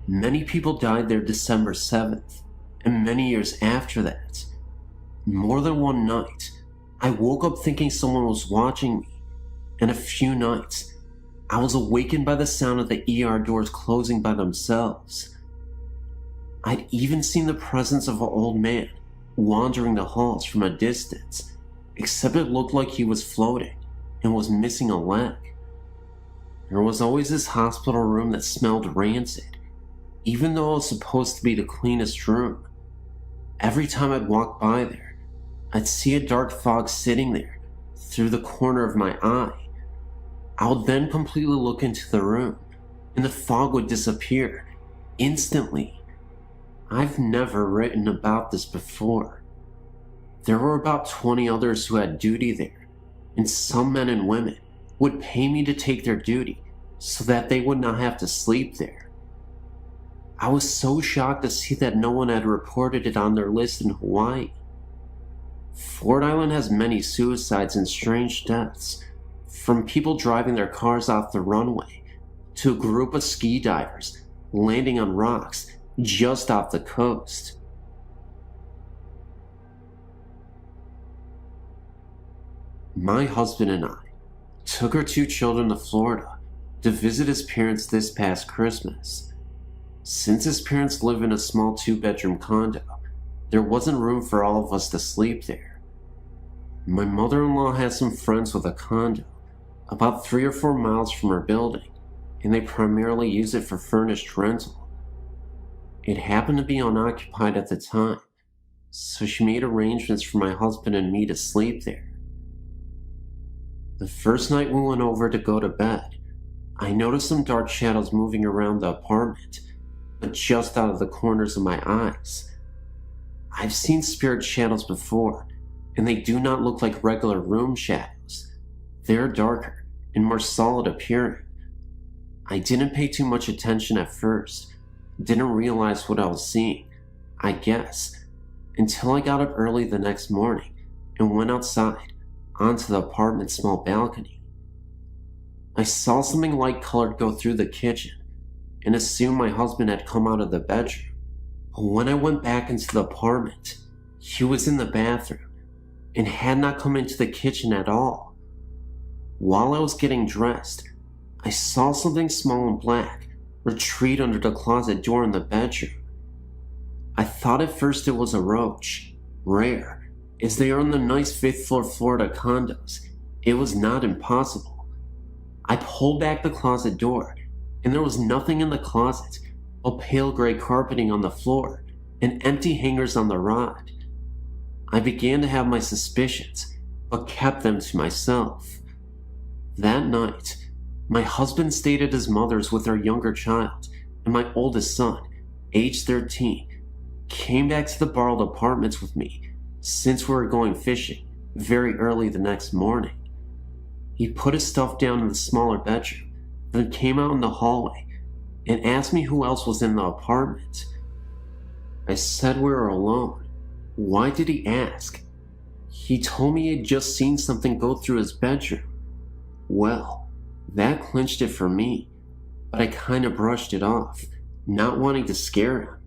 Speaker 1: Many people died there December 7th, and many years after that. More than one night, I woke up thinking someone was watching me, and a few nights, I was awakened by the sound of the ER doors closing by themselves. I'd even seen the presence of an old man wandering the halls from a distance, except it looked like he was floating and was missing a leg. There was always this hospital room that smelled rancid, even though it was supposed to be the cleanest room. Every time I'd walk by there, I'd see a dark fog sitting there through the corner of my eye. I would then completely look into the room, and the fog would disappear instantly. I've never written about this before. There were about 20 others who had duty there, and some men and women would pay me to take their duty so that they would not have to sleep there. I was so shocked to see that no one had reported it on their list in Hawaii. Ford Island has many suicides and strange deaths, from people driving their cars off the runway to a group of ski divers landing on rocks just off the coast. My husband and I took our 2 children to Florida to visit his parents this past Christmas. Since his parents live in a small 2-bedroom condo, there wasn't room for all of us to sleep there. My mother-in-law has some friends with a condo about 3 or 4 miles from her building, and they primarily use it for furnished rental. It happened to be unoccupied at the time, so she made arrangements for my husband and me to sleep there. The first night we went over to go to bed, I noticed some dark shadows moving around the apartment, but just out of the corners of my eyes. I've seen spirit shadows before, and they do not look like regular room shadows. They're darker and more solid appearing. I didn't pay too much attention at first, didn't realize what I was seeing, I guess, until I got up early the next morning and went outside onto the apartment's small balcony. I saw something light-colored go through the kitchen and assumed my husband had come out of the bedroom. But when I went back into the apartment, he was in the bathroom and had not come into the kitchen at all. While I was getting dressed, I saw something small and black retreat under the closet door in the bedroom. I thought at first it was a roach, rare, as they are in the nice 5th floor Florida condos. It was not impossible. I pulled back the closet door, and there was nothing in the closet but pale gray carpeting on the floor and empty hangers on the rod. I began to have my suspicions, but kept them to myself. That night, my husband stayed at his mother's with our younger child, and my oldest son, age 13, came back to the borrowed apartments with me since we were going fishing very early the next morning. He put his stuff down in the smaller bedroom, then came out in the hallway and asked me who else was in the apartment. I said we were alone. Why did he ask? He told me he had just seen something go through his bedroom. Well, that clinched it for me, but I kind of brushed it off, not wanting to scare him.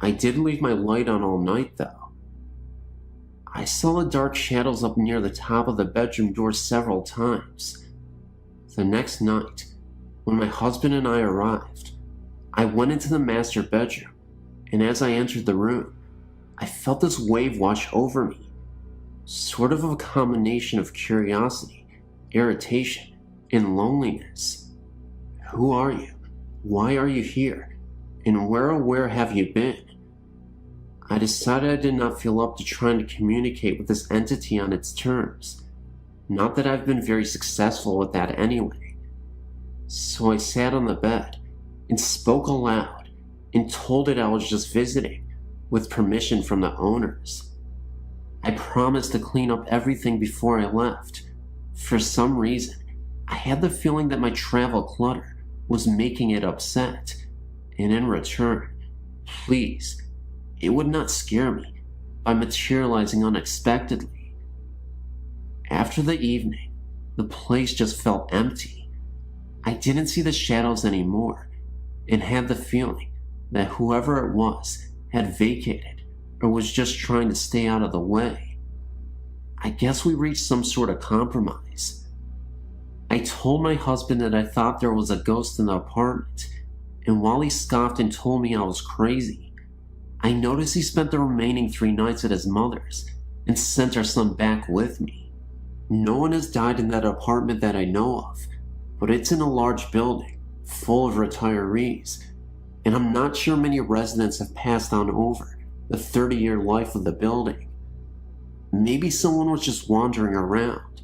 Speaker 1: I did leave my light on all night though. I saw the dark shadows up near the top of the bedroom door several times. The next night, when my husband and I arrived, I went into the master bedroom, and as I entered the room, I felt this wave wash over me, sort of a combination of curiosity, irritation, and loneliness. Who are you? Why are you here? And where have you been? I decided I did not feel up to trying to communicate with this entity on its terms. Not that I've been very successful with that anyway. So I sat on the bed and spoke aloud and told it I was just visiting with permission from the owners. I promised to clean up everything before I left. For some reason, I had the feeling that my travel clutter was making it upset, and in return, please, it would not scare me by materializing unexpectedly. After the evening, the place just felt empty. I didn't see the shadows anymore, and had the feeling that whoever it was had vacated or was just trying to stay out of the way. I guess we reached some sort of compromise. I told my husband that I thought there was a ghost in the apartment, and while he scoffed and told me I was crazy, I noticed he spent the remaining 3 nights at his mother's and sent our son back with me. No one has died in that apartment that I know of, but it's in a large building full of retirees, and I'm not sure many residents have passed on over the 30-year life of the building. Maybe someone was just wandering around.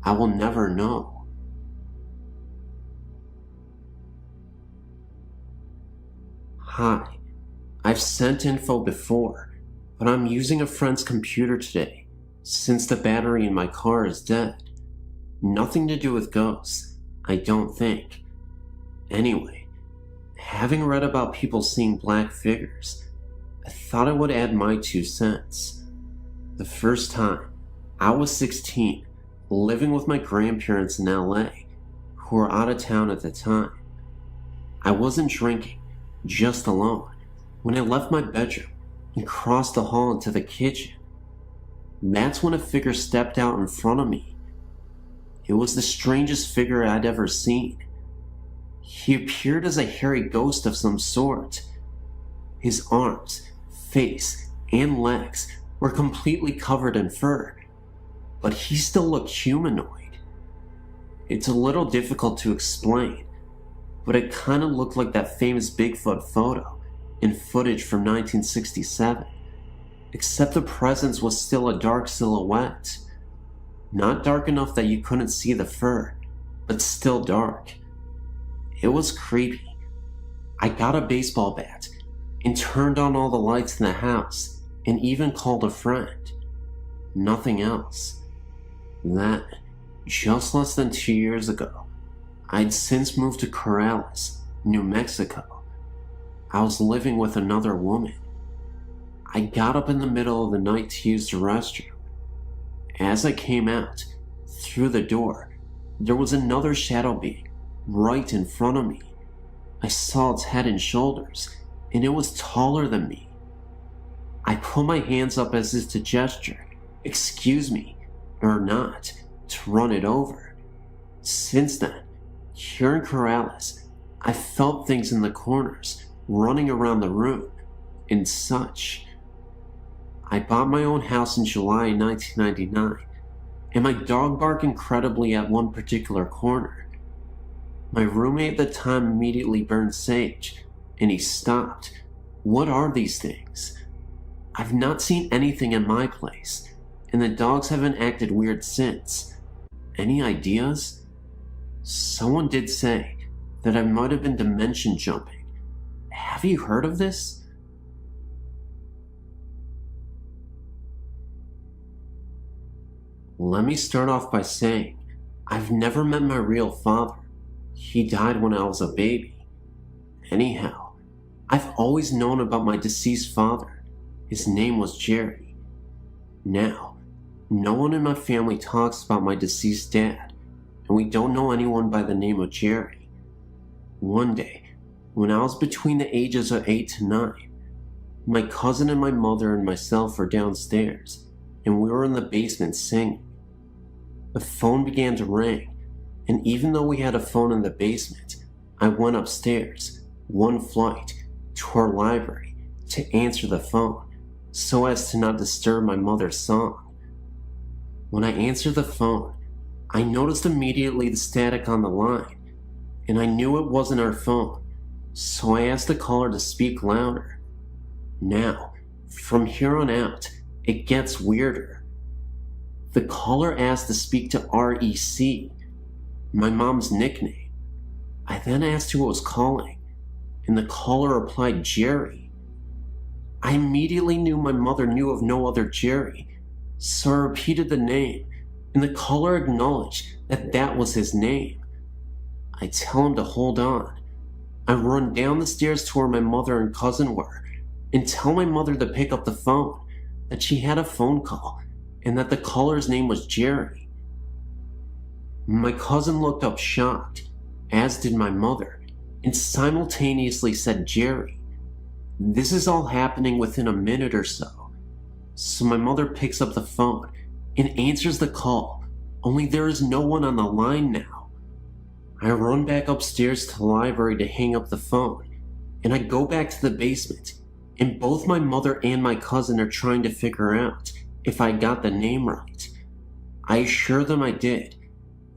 Speaker 1: I will never know. Hi. I've sent info before, but I'm using a friend's computer today since the battery in my car is dead. Nothing to do with ghosts, I don't think,
Speaker 4: Anyway, having read about people seeing black figures, I thought I would add my 2 cents. The first time, I was 16, living with my grandparents in LA, who were out of town at the time. I wasn't drinking, just alone, when I left my bedroom and crossed the hall into the kitchen. That's when a figure stepped out in front of me. It was the strangest figure I'd ever seen. He appeared as a hairy ghost of some sort. His arms, face, and legs were completely covered in fur, but he still looked humanoid. It's a little difficult to explain, but it kind of looked like that famous Bigfoot photo and footage from 1967, except the presence was still a dark silhouette. Not dark enough that you couldn't see the fur, but still dark. It was creepy. I got a baseball bat and turned on all the lights in the house and even called a friend. Nothing else. Then, just less than 2 years ago, I'd since moved to Corrales, New Mexico. I was living with another woman. I got up in the middle of the night to use the restroom. As I came out, through the door, there was another shadow being right in front of me. I saw its head and shoulders, and it was taller than me. I put my hands up as if to gesture, excuse me, or not, to run it over. Since then, here in Corrales, I felt things in the corners, running around the room, and such. I bought my own house in July 1999, and my dog barked incredibly at one particular corner. My roommate at the time immediately burned sage, and he stopped. What are these things? I've not seen anything in my place, and the dogs haven't acted weird since. Any ideas? Someone did say that I might have been dimension jumping. Have you heard of this? Let me start off by saying, I've never met my real father. He died when I was a baby. Anyhow, I've always known about my deceased father. His name was Jerry. Now, no one in my family talks about my deceased dad, and we don't know anyone by the name of Jerry. One day, when I was between the ages of 8 to 9, my cousin and my mother and myself were downstairs, and we were in the basement singing. The phone began to ring, and even though we had a phone in the basement, I went upstairs, one flight, to our library to answer the phone, so as to not disturb my mother's song. When I answered the phone, I noticed immediately the static on the line, and I knew it wasn't our phone, so I asked the caller to speak louder. Now, from here on out, it gets weirder. The caller asked to speak to REC, my mom's nickname. I then asked who was calling, and the caller replied Jerry. I immediately knew my mother knew of no other Jerry, so I repeated the name, and the caller acknowledged that that was his name. I tell him to hold on. I run down the stairs to where my mother and cousin were, and tell my mother to pick up the phone, that she had a phone call, and that the caller's name was Jerry. My cousin looked up shocked, as did my mother, and simultaneously said Jerry. This is all happening within a minute or so. So my mother picks up the phone and answers the call, only there is no one on the line now. I run back upstairs to the library to hang up the phone, and I go back to the basement, and both my mother and my cousin are trying to figure out if I got the name right. I assure them I did,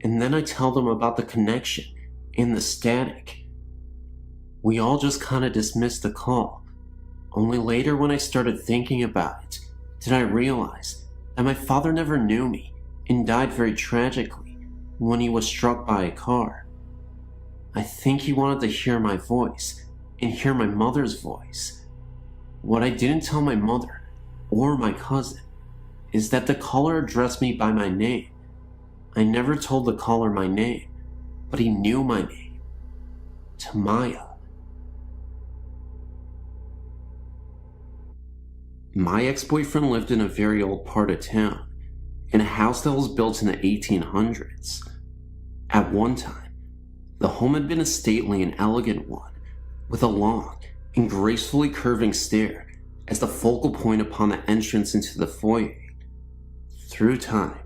Speaker 4: and then I tell them about the connection and the static. We all just kind of dismissed the call. Only later when I started thinking about it, did I realize that my father never knew me and died very tragically when he was struck by a car. I think he wanted to hear my voice and hear my mother's voice. What I didn't tell my mother or my cousin is that the caller addressed me by my name. I never told the caller my name, but he knew my name.
Speaker 3: to Maya. My ex-boyfriend lived in a very old part of town, in a house that was built in the 1800s. At one time, the home had been a stately and elegant one, with a long and gracefully curving stair as the focal point upon the entrance into the foyer. Through time,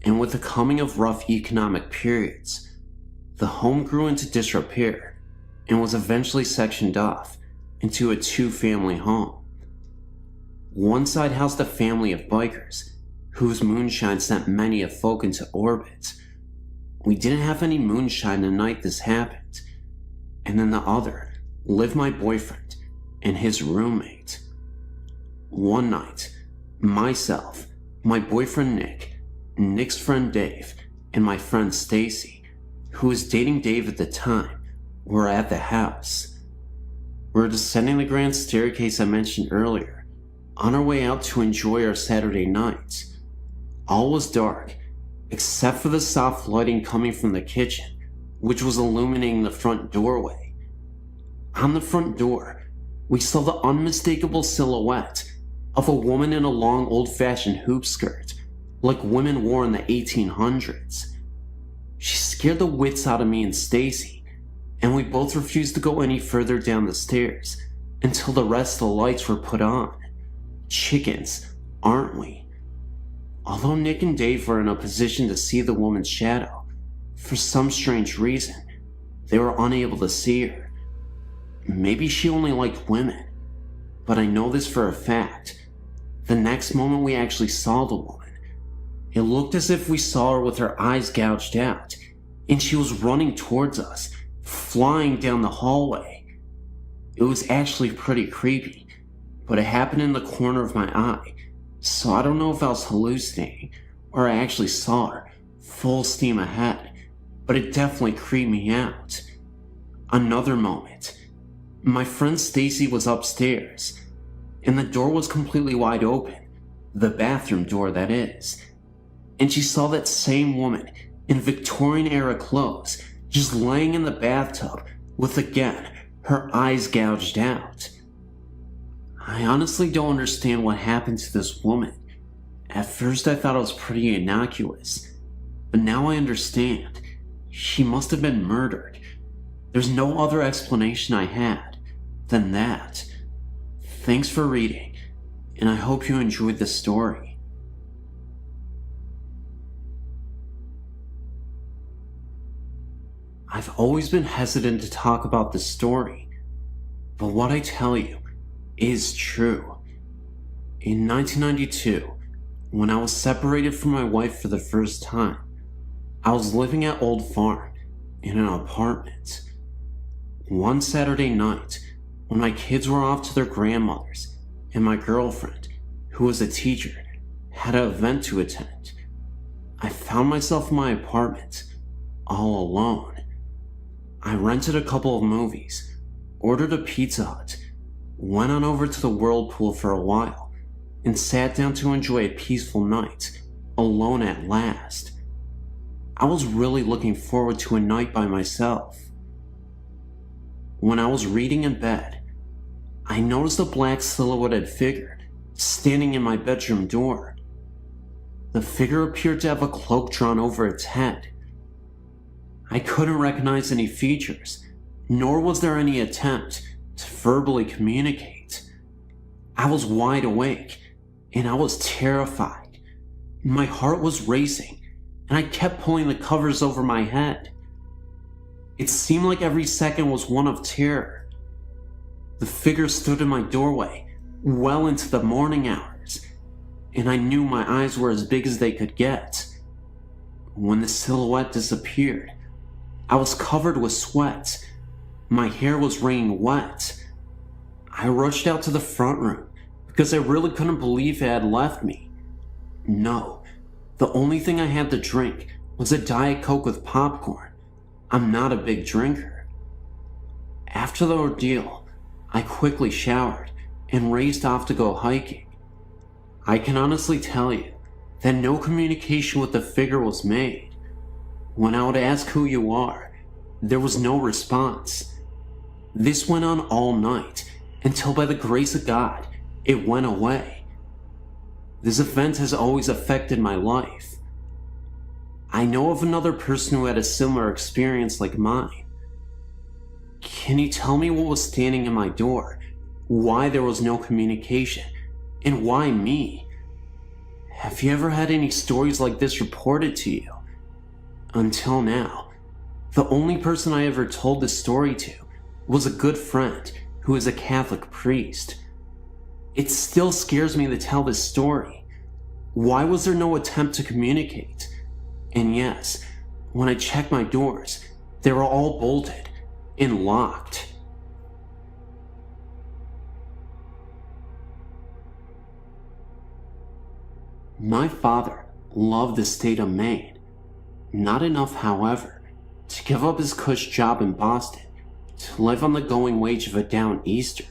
Speaker 3: and with the coming of rough economic periods, the home grew into disrepair and was eventually sectioned off into a two-family home. One side housed a family of bikers, whose moonshine sent many a folk into orbit. We didn't have any moonshine the night this happened. And then the other lived my boyfriend and his roommate. One night, myself, my boyfriend Nick, Nick's friend Dave, and my friend Stacy, who was dating Dave at the time, were at the house. We were descending the grand staircase I mentioned earlier, on our way out to enjoy our Saturday night. All was dark, except for the soft lighting coming from the kitchen, which was illuminating the front doorway. On the front door, we saw the unmistakable silhouette of a woman in a long old-fashioned hoop skirt, like women wore in the 1800s. She scared the wits out of me and Stacy, and we both refused to go any further down the stairs until the rest of the lights were put on. Chickens, aren't we? Although Nick and Dave were in a position to see the woman's shadow, for some strange reason, they were unable to see her. Maybe she only liked women, but I know this for a fact. The next moment we actually saw the woman. It looked as if we saw her with her eyes gouged out, and she was running towards us, flying down the hallway. It was actually pretty creepy, but it happened in the corner of my eye, so I don't know if I was hallucinating or I actually saw her full steam ahead, but it definitely creeped me out. Another moment. My friend Stacy was upstairs, and the door was completely wide open, the bathroom door that is, and she saw that same woman in Victorian-era clothes just laying in the bathtub with, again, her eyes gouged out. I honestly don't understand what happened to this woman. At first I thought it was pretty innocuous, but now I understand. She must have been murdered. There's no other explanation I had than that. Thanks for reading, and I hope you enjoyed the story. I've always been hesitant to talk about this story, but what I tell you is true. In 1992, when I was separated from my wife for the first time, I was living at Old Farm in an apartment. One Saturday night, when my kids were off to their grandmother's and my girlfriend, who was a teacher, had an event to attend, I found myself in my apartment, all alone. I rented a couple of movies, ordered a Pizza Hut, went on over to the whirlpool for a while, and sat down to enjoy a peaceful night, alone at last. I was really looking forward to a night by myself. When I was reading in bed, I noticed a black silhouetted figure standing in my bedroom door. The figure appeared to have a cloak drawn over its head. I couldn't recognize any features, nor was there any attempt to verbally communicate. I was wide awake, and I was terrified. My heart was racing, and I kept pulling the covers over my head. It seemed like every second was one of terror. The figure stood in my doorway, well into the morning hours, and I knew my eyes were as big as they could get. When the silhouette disappeared, I was covered with sweat. My hair was wringing wet. I rushed out to the front room because I really couldn't believe it had left me. No, the only thing I had to drink was a Diet Coke with popcorn. I'm not a big drinker. After the ordeal, I quickly showered and raced off to go hiking. I can honestly tell you that no communication with the figure was made. When I would ask who you are, there was no response, This went on all night, until by the grace of God, it went away. This event has always affected my life. I know of another person who had a similar experience like mine. Can you tell me what was standing in my door, why there was no communication, and why me? Have you ever had any stories like this reported to you? Until now, the only person I ever told this story to was a good friend who is a Catholic priest. It still scares me to tell this story. Why was there no attempt to communicate? And yes, when I checked my doors, they were all bolted and locked. My father loved the state of Maine. Not enough, however, to give up his cush job in Boston to live on the going wage of a downeaster.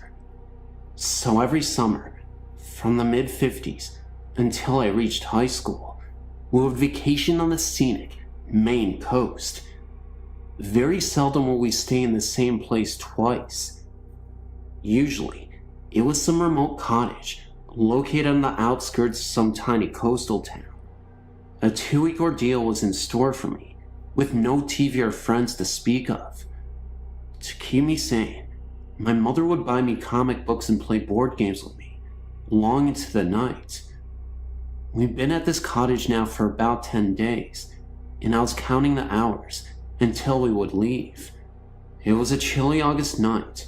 Speaker 3: So every summer, from the mid-50s until I reached high school, we would vacation on the scenic Maine coast. Very seldom will we stay in the same place twice. Usually, it was some remote cottage located on the outskirts of some tiny coastal town. A 2-week ordeal was in store for me, with no TV or friends to speak of. To keep me sane, my mother would buy me comic books and play board games with me, long into the night. We'd been at this cottage now for about 10 days, and I was counting the hours until we would leave. It was a chilly August night,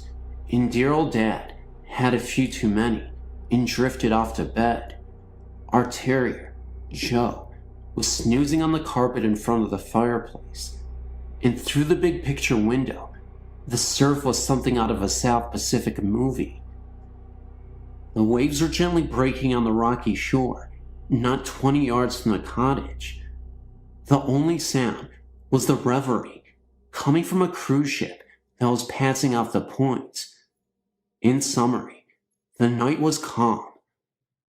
Speaker 3: and dear old Dad had a few too many and drifted off to bed. Our terrier, Joe, was snoozing on the carpet in front of the fireplace, and through the big picture window, the surf was something out of a South Pacific movie. The waves were gently breaking on the rocky shore, not 20 yards from the cottage. The only sound was the reverie coming from a cruise ship that was passing off the point. In summary, the night was calm.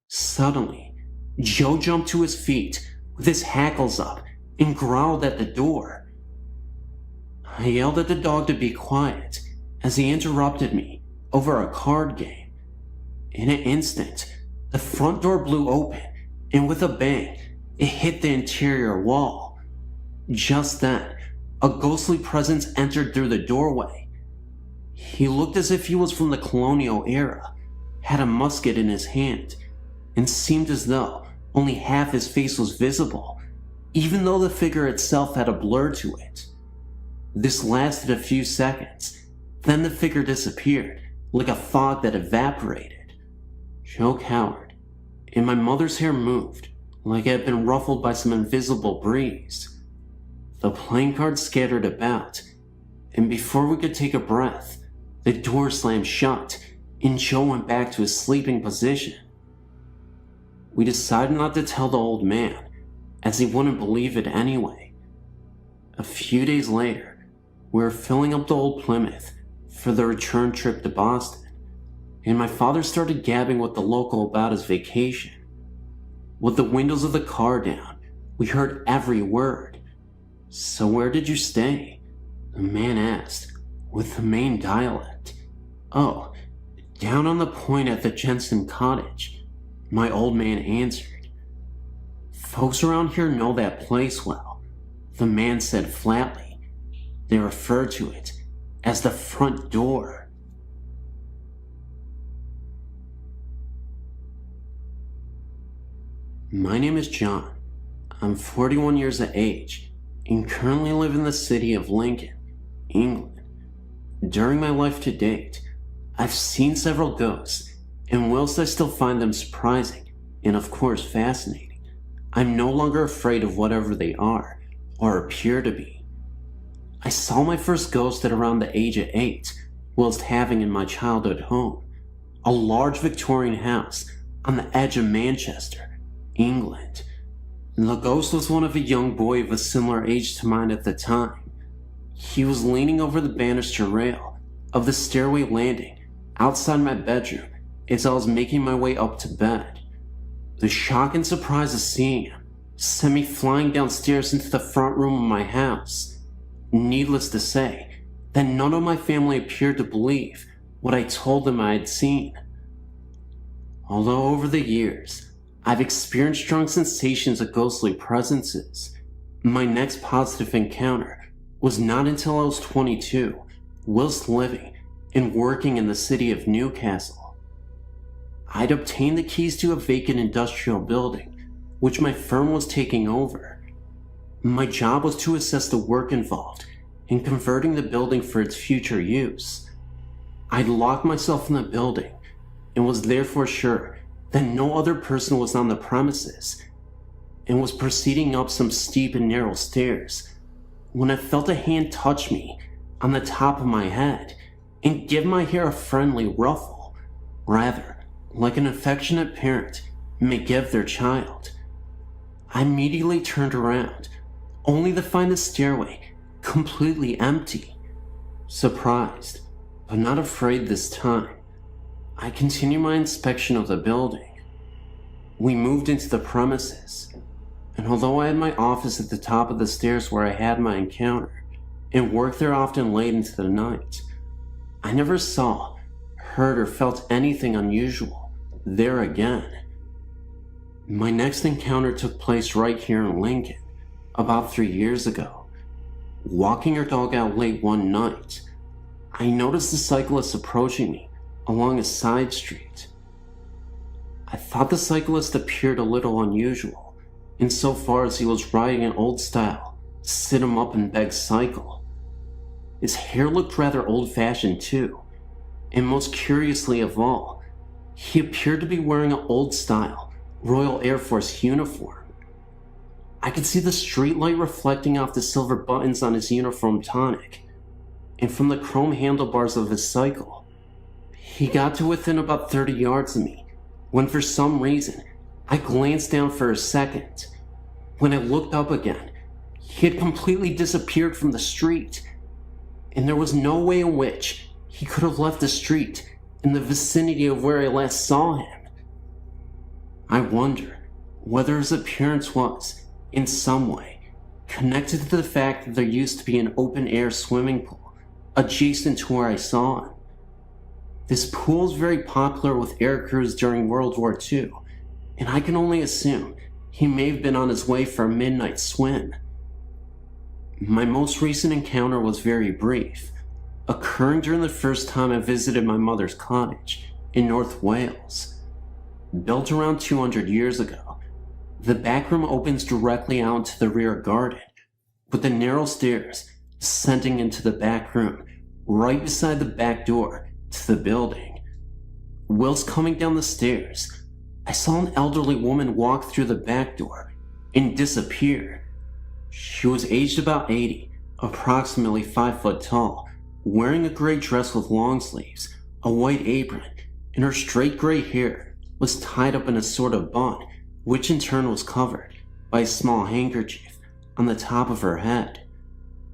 Speaker 3: Suddenly, Joe jumped to his feet with his hackles up and growled at the door. I yelled at the dog to be quiet as he interrupted me over a card game. In an instant, the front door blew open, and with a bang, it hit the interior wall. Just then, a ghostly presence entered through the doorway. He looked as if he was from the colonial era, had a musket in his hand, and seemed as though only half his face was visible, even though the figure itself had a blur to it. This lasted a few seconds, then the figure disappeared, like a fog that evaporated. Joe cowered, and my mother's hair moved, like it had been ruffled by some invisible breeze. The playing cards scattered about, and before we could take a breath, the door slammed shut, and Joe went back to his sleeping position. We decided not to tell the old man, as he wouldn't believe it anyway. A few days later, we were filling up the old Plymouth for the return trip to Boston, and my father started gabbing with the local about his vacation. With the windows of the car down, we heard every word. So where did you stay? The man asked, with the Maine dialect. Oh, down on the point at the Jensen cottage, my old man answered. Folks around here know that place well, the man said flatly. They refer to it as the front door. My name is John. I'm 41 years of age and currently live in the city of Lincoln, England. During my life to date, I've seen several ghosts, and whilst I still find them surprising and of course fascinating, I'm no longer afraid of whatever they are or appear to be. I saw my first ghost at around the age of 8 whilst having in my childhood home, a large Victorian house on the edge of Manchester, England. The ghost was one of a young boy of a similar age to mine at the time. He was leaning over the banister rail of the stairway landing outside my bedroom as I was making my way up to bed. The shock and surprise of seeing him sent me flying downstairs into the front room of my house. Needless to say, that none of my family appeared to believe what I told them I had seen. Although over the years, I've experienced strong sensations of ghostly presences, my next positive encounter was not until I was 22, whilst living and working in the city of Newcastle. I'd obtained the keys to a vacant industrial building, which my firm was taking over. My job was to assess the work involved in converting the building for its future use. I'd locked myself in the building and was therefore sure that no other person was on the premises, and was proceeding up some steep and narrow stairs when I felt a hand touch me on the top of my head and give my hair a friendly ruffle, rather like an affectionate parent may give their child. I immediately turned around, only to find the stairway completely empty. Surprised, but not afraid this time, I continued my inspection of the building. We moved into the premises, and although I had my office at the top of the stairs where I had my encounter, and worked there often late into the night, I never saw, heard, or felt anything unusual there again. My next encounter took place right here in Lincoln, about 3 years ago. Walking our dog out late one night, I noticed a cyclist approaching me along a side street. I thought the cyclist appeared a little unusual, insofar as he was riding an old-style, sit-em-up-and-beg cycle. His hair looked rather old-fashioned too, and most curiously of all, he appeared to be wearing an old-style Royal Air Force uniform. I could see the streetlight reflecting off the silver buttons on his uniform tunic, and from the chrome handlebars of his cycle. He got to within about 30 yards of me, when for some reason, I glanced down for a second. When I looked up again, he had completely disappeared from the street, and there was no way in which he could have left the street in the vicinity of where I last saw him. I wonder whether his appearance was, in some way, connected to the fact that there used to be an open-air swimming pool adjacent to where I saw him. This pool is very popular with air crews during World War II, and I can only assume he may have been on his way for a midnight swim. My most recent encounter was very brief, occurring during the first time I visited my mother's cottage in North Wales. Built around 200 years ago, the back room opens directly out into the rear garden, with the narrow stairs descending into the back room right beside the back door to the building. Whilst coming down the stairs, I saw an elderly woman walk through the back door and disappear. She was aged about 80, approximately 5 foot tall, wearing a gray dress with long sleeves, a white apron, and her straight gray hair was tied up in a sort of bun, which in turn was covered by a small handkerchief on the top of her head.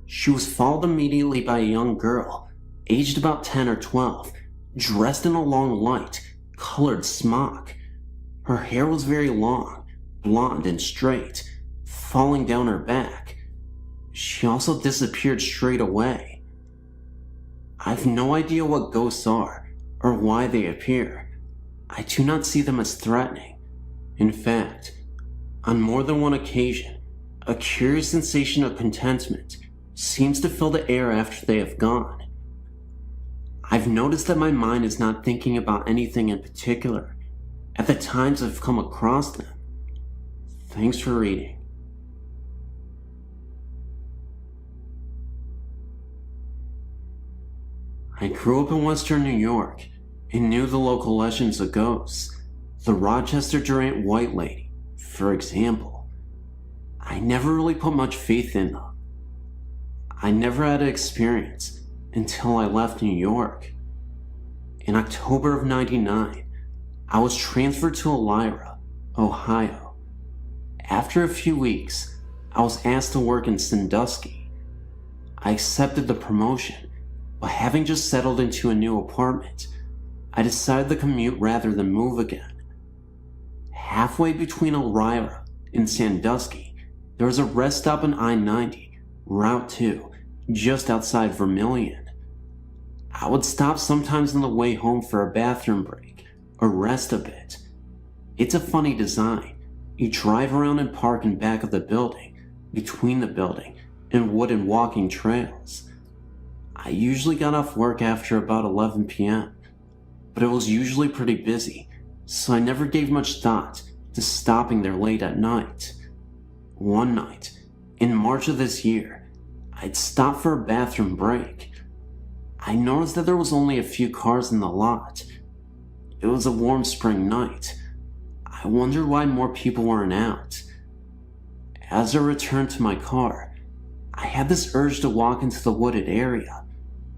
Speaker 3: She was followed immediately by a young girl, aged about 10 or 12, dressed in a long light, colored smock. Her hair was very long, blonde and straight, falling down her back. She also disappeared straight away. I've no idea what ghosts are, or why they appear. I do not see them as threatening. In fact, on more than one occasion, a curious sensation of contentment seems to fill the air after they have gone. I've noticed that my mind is not thinking about anything in particular at the times I've come across them. Thanks for reading. I grew up in Western New York and knew the local legends of ghosts. The Rochester Durant White Lady, for example. I never really put much faith in them. I never had an experience until I left New York. In October of '99, I was transferred to Elmira, Ohio. After a few weeks, I was asked to work in Sandusky. I accepted the promotion, but having just settled into a new apartment, I decided to commute rather than move again. Halfway between Elmira and Sandusky, there was a rest stop on I-90, Route 2, just outside Vermilion.
Speaker 1: I would stop sometimes on the way home for a bathroom break or rest a bit. It's a funny design. You drive around and park in back of the building, between the building and wooden walking trails. I usually got off work after about 11 p.m., but it was usually pretty busy, so I never gave much thought to stopping there late at night. One night, in March of this year, I'd stopped for a bathroom break. I noticed that there was only a few cars in the lot. It was a warm spring night. I wondered why more people weren't out. As I returned to my car, I had this urge to walk into the wooded area.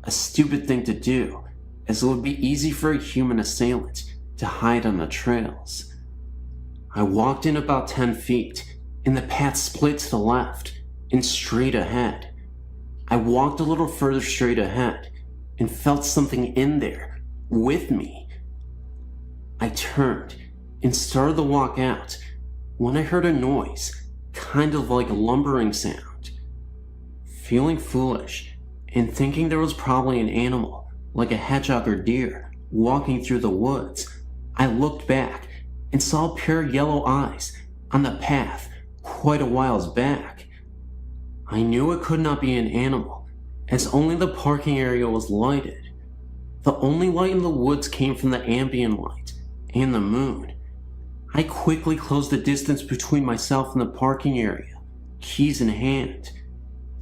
Speaker 1: A stupid thing to do, as it would be easy for a human assailant to hide on the trails. I walked in about 10 feet, and the path split to the left and straight ahead. I walked a little further straight ahead and felt something in there with me. I turned and started to walk out when I heard a noise, kind of like a lumbering sound. Feeling foolish and thinking there was probably an animal, like a hedgehog or deer, walking through the woods, I looked back and saw a pair of yellow eyes on the path quite a whiles back. I knew it could not be an animal, as only the parking area was lighted. The only light in the woods came from the ambient light and the moon. I quickly closed the distance between myself and the parking area, keys in hand.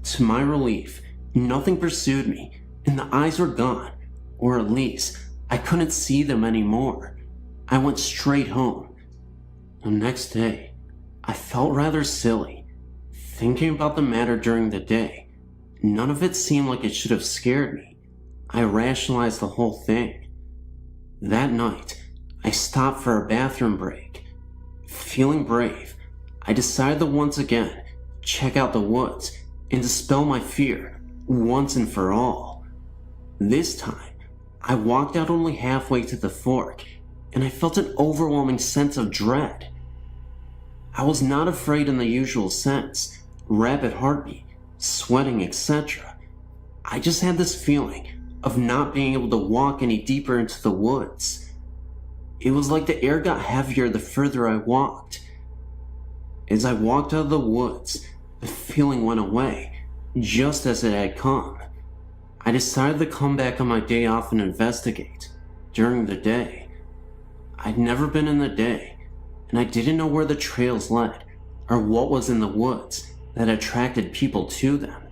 Speaker 1: To my relief, nothing pursued me, and the eyes were gone, or at least I couldn't see them anymore. I went straight home. The next day, I felt rather silly. Thinking about the matter during the day, none of it seemed like it should have scared me. I rationalized the whole thing. That night, I stopped for a bathroom break. Feeling brave, I decided to once again check out the woods and dispel my fear once and for all. This time, I walked out only halfway to the fork, and I felt an overwhelming sense of dread. I was not afraid in the usual sense, rapid heartbeat, sweating, etc. I just had this feeling of not being able to walk any deeper into the woods. It was like the air got heavier the further I walked. As I walked out of the woods, the feeling went away, just as it had come. I decided to come back on my day off and investigate during the day. I'd never been in the day, and I didn't know where the trails led or what was in the woods that attracted people to them.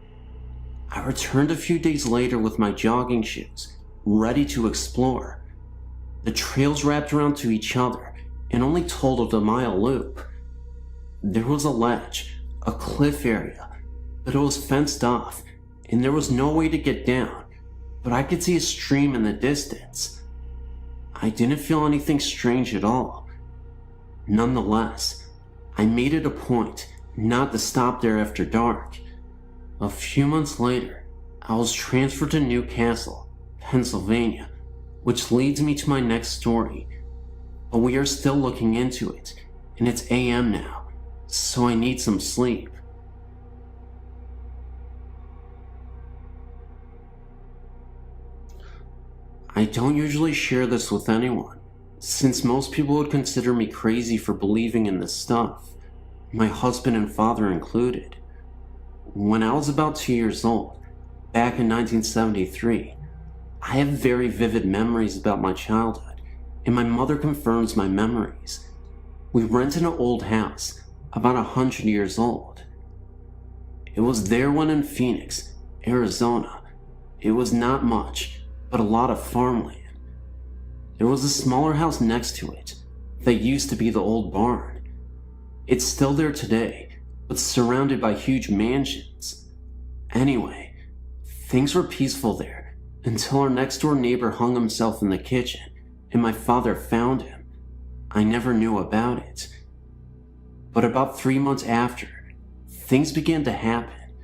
Speaker 1: I returned a few days later with my jogging shoes, ready to explore. The trails wrapped around to each other and only totaled a mile loop. There was a ledge, a cliff area, but it was fenced off, and there was no way to get down, but I could see a stream in the distance. I didn't feel anything strange at all. Nonetheless, I made it a point not to stop there after dark. A few months later, I was transferred to Newcastle, Pennsylvania, which leads me to my next story. But we are still looking into it, and it's AM now, so I need some sleep. I don't usually share this with anyone, since most people would consider me crazy for believing in this stuff, my husband and father included. When I was about 2 years old, back in 1973, I have very vivid memories about my childhood, and my mother confirms my memories. We rented an old house, about 100 years old. It was there when in Phoenix, Arizona. It was not much, but a lot of farmland. There was a smaller house next to it that used to be the old barn. It's still there today, but surrounded by huge mansions. Anyway, things were peaceful there until our next door neighbor hung himself in the kitchen and my father found him. I never knew about it. But about 3 months after, things began to happen.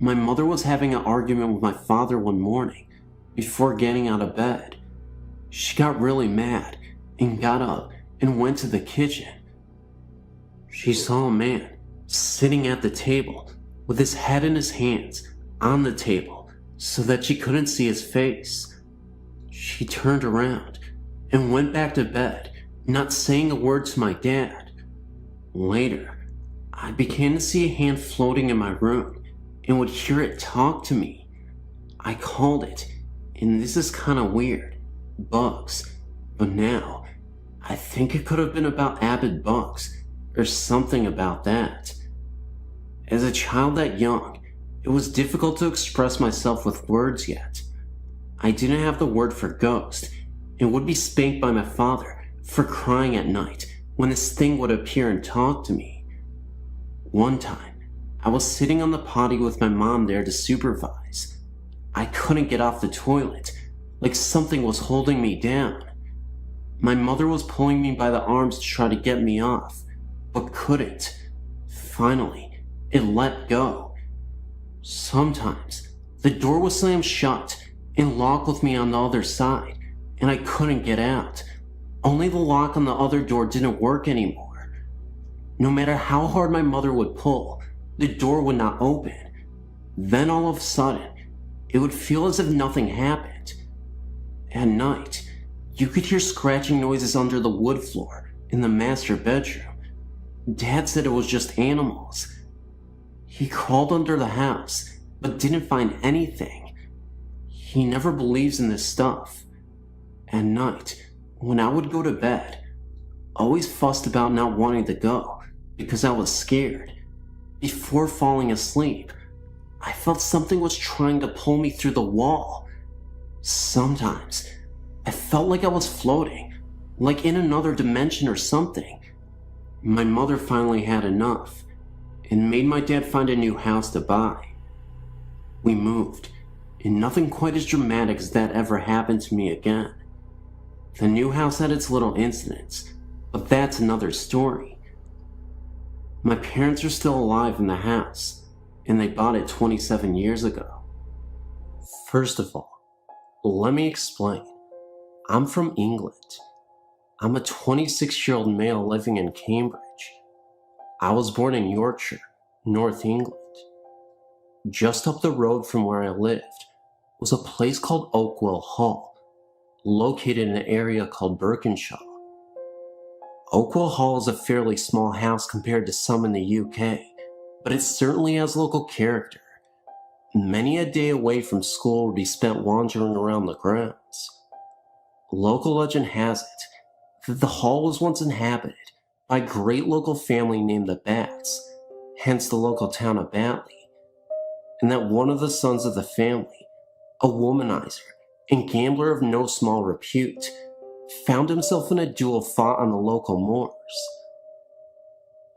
Speaker 1: My mother was having an argument with my father one morning before getting out of bed. She got really mad and got up and went to the kitchen. She saw a man sitting at the table with his head in his hands on the table so that she couldn't see his face.
Speaker 3: She turned around and went back to bed, not saying a word to my dad. Later, I began to see a hand floating in my room and would hear it talk to me. I called it, and this is kind of weird, bugs, but now I think it could have been about avid bugs or something about that. As a child that young, it was difficult to express myself with words yet. I didn't have the word for ghost and would be spanked by my father for crying at night when this thing would appear and talk to me. One time, I was sitting on the potty with my mom there to supervise. I couldn't get off the toilet, like something was holding me down. My mother was pulling me by the arms to try to get me off, but couldn't. Finally, it let go. Sometimes, the door was slammed shut and locked with me on the other side, and I couldn't get out. Only the lock on the other door didn't work anymore. No matter how hard my mother would pull, the door would not open. Then all of a sudden, it would feel as if nothing happened. At night, you could hear scratching noises under the wood floor in the master bedroom. Dad said it was just animals. He crawled under the house, but didn't find anything. He never believes in this stuff. At night, when I would go to bed, always fussed about not wanting to go because I was scared. Before falling asleep, I felt something was trying to pull me through the wall. Sometimes, I felt like I was floating, like in another dimension or something. My mother finally had enough and made my dad find a new house to buy. We moved, and nothing quite as dramatic as that ever happened to me again. The new house had its little incidents, but that's another story. My parents are still alive in the house, and they bought it 27 years ago. First of all, let me explain. I'm from England. I'm a 26-year-old male living in Cambridge. I was born in Yorkshire, North England. Just up the road from where I lived was a place called Oakwell Hall, located in an area called Berkenshaw. Oakwell Hall is a fairly small house compared to some in the UK, but it certainly has local character. Many a day away from school would be spent wandering around the grounds. Local legend has it that the hall was once inhabited by a great local family named the Bats, hence the local town of Batley, and that one of the sons of the family, a womanizer and gambler of no small repute, found himself in a duel fought on the local moors.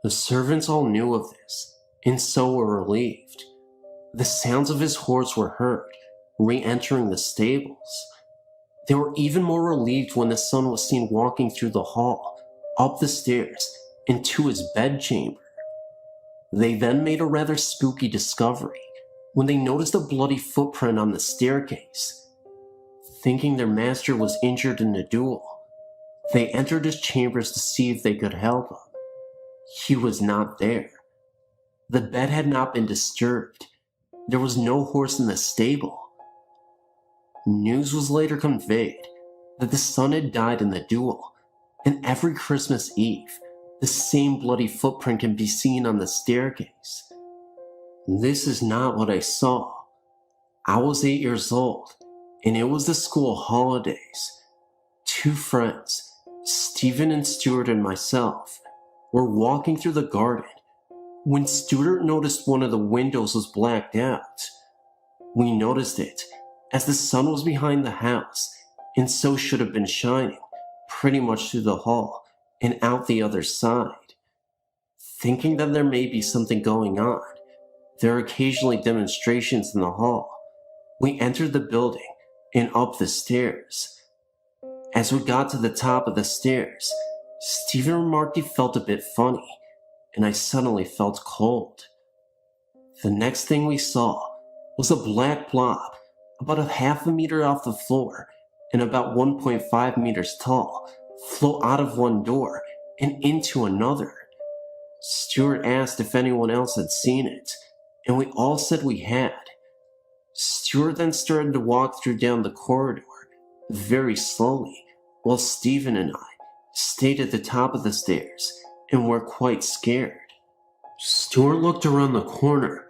Speaker 3: The servants all knew of this, and so were relieved. The sounds of his horse were heard, re-entering the stables. They were even more relieved when the son was seen walking through the hall, up the stairs, and to his bedchamber. They then made a rather spooky discovery when they noticed a bloody footprint on the staircase. Thinking their master was injured in the duel, they entered his chambers to see if they could help him. He was not there. The bed had not been disturbed. There was no horse in the stable. News was later conveyed that the son had died in the duel, and every Christmas Eve, the same bloody footprint can be seen on the staircase. This is not what I saw. I was 8 years old, and it was the school holidays. Two friends, Stephen and Stuart and myself, were walking through the garden when Stuart noticed one of the windows was blacked out. We noticed it as the sun was behind the house and so should have been shining pretty much through the hall and out the other side. Thinking that there may be something going on, there are occasionally demonstrations in the hall. We entered the building and up the stairs. As we got to the top of the stairs, Stephen remarked he felt a bit funny, and I suddenly felt cold. The next thing we saw was a black blob about a half a meter off the floor and about 1.5 meters tall float out of one door and into another. Stuart asked if anyone else had seen it, and we all said we had. Stuart then started to walk down the corridor,
Speaker 1: very slowly, while Stephen and I stayed at the top of the stairs and were quite scared. Stuart looked around the corner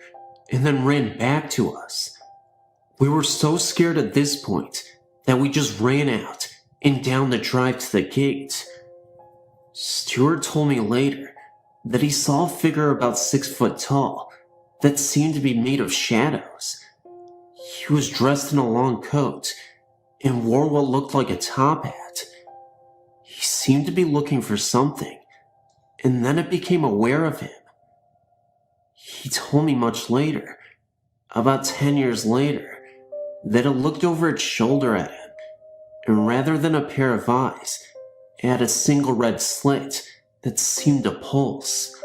Speaker 1: and then ran back to us. We were so scared at this point that we just ran out and down the drive to the gate. Stuart told me later that he saw a figure about 6 foot tall that seemed to be made of shadows. He was dressed in a long coat and wore what looked like a top hat. He seemed to be looking for something, and then it became aware of him. He told me much later, about 10 years later, that it looked over its shoulder at him, and rather than a pair of eyes, it had a single red slit that seemed to pulse.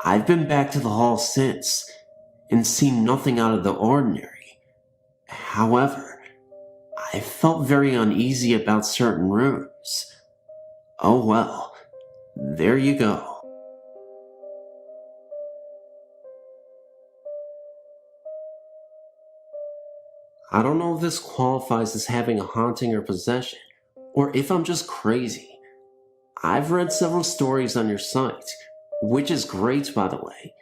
Speaker 1: I've been back to the hall since, and seen nothing out of the ordinary. However, I felt very uneasy about certain rooms. Oh well, there you go. I don't know if this qualifies as having a haunting or possession, or if I'm just crazy. I've read several stories on your site, which is great by the way,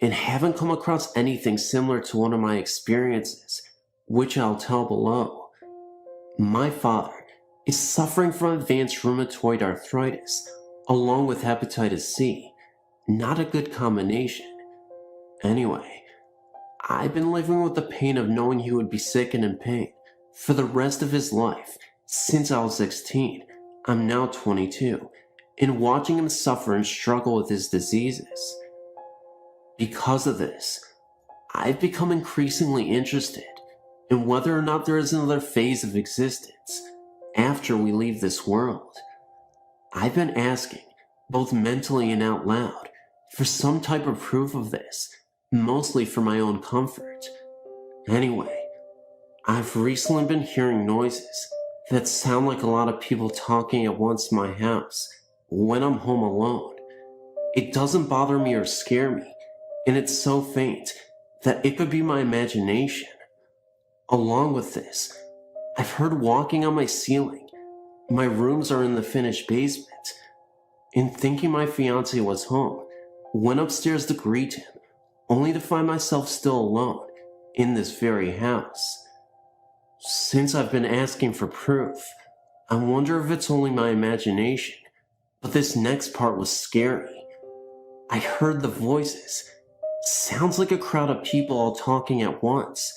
Speaker 1: and haven't come across anything similar to one of my experiences, which I'll tell below. My father is suffering from advanced rheumatoid arthritis, along with hepatitis C. Not a good combination. Anyway, I've been living with the pain of knowing he would be sick and in pain for the rest of his life since I was 16. I'm now 22, and watching him suffer and struggle with his diseases. Because of this, I've become increasingly interested in whether or not there is another phase of existence after we leave this world. I've been asking, both mentally and out loud, for some type of proof of this, mostly for my own comfort. Anyway, I've recently been hearing noises that sound like a lot of people talking at once in my house when I'm home alone. It doesn't bother me or scare me, and it's so faint that it could be my imagination. Along with this, I've heard walking on my ceiling. My rooms are in the finished basement, and thinking my fiance was home, went upstairs to greet him, only to find myself still alone in this very house. Since I've been asking for proof, I wonder if it's only my imagination, but this next part was scary. I heard the voices. Sounds like a crowd of people all talking at once,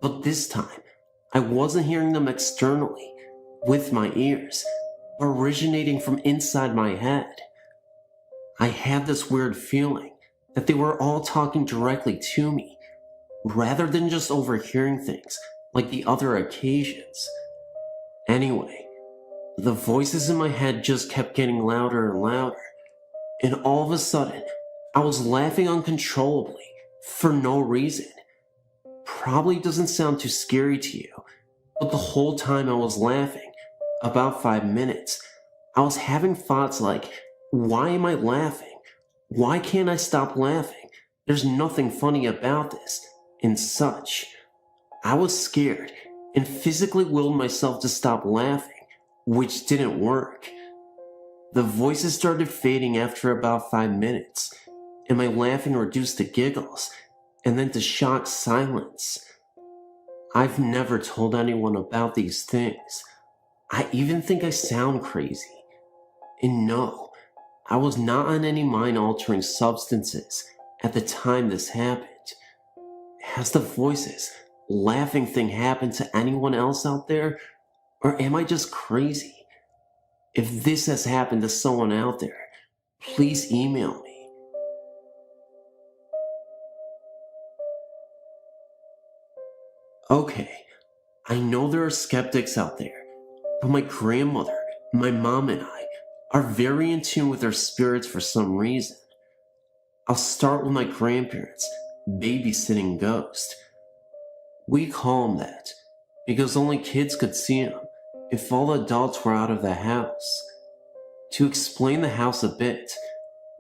Speaker 1: but this time, I wasn't hearing them externally, with my ears, but originating from inside my head. I had this weird feeling that they were all talking directly to me, rather than just overhearing things like the other occasions. Anyway, the voices in my head just kept getting louder and louder, and all of a sudden, I was laughing uncontrollably for no reason. Probably doesn't sound too scary to you, but the whole time I was laughing, about 5 minutes, I was having thoughts like, why am I laughing? Why can't I stop laughing? There's nothing funny about this, and such. I was scared and physically willed myself to stop laughing, which didn't work. The voices started fading after about 5 minutes, and my laughing reduced to giggles, and then to shocked silence. I've never told anyone about these things. I even think I sound crazy. And no, I was not on any mind-altering substances at the time this happened. Has the voices, laughing thing happened to anyone else out there? Or am I just crazy? If this has happened to someone out there, please email me. Okay, I know there are skeptics out there, but my grandmother, my mom, and I are very in tune with their spirits for some reason. I'll start with my grandparents' babysitting ghost. We call him that because only kids could see him if all adults were out of the house. To explain the house a bit,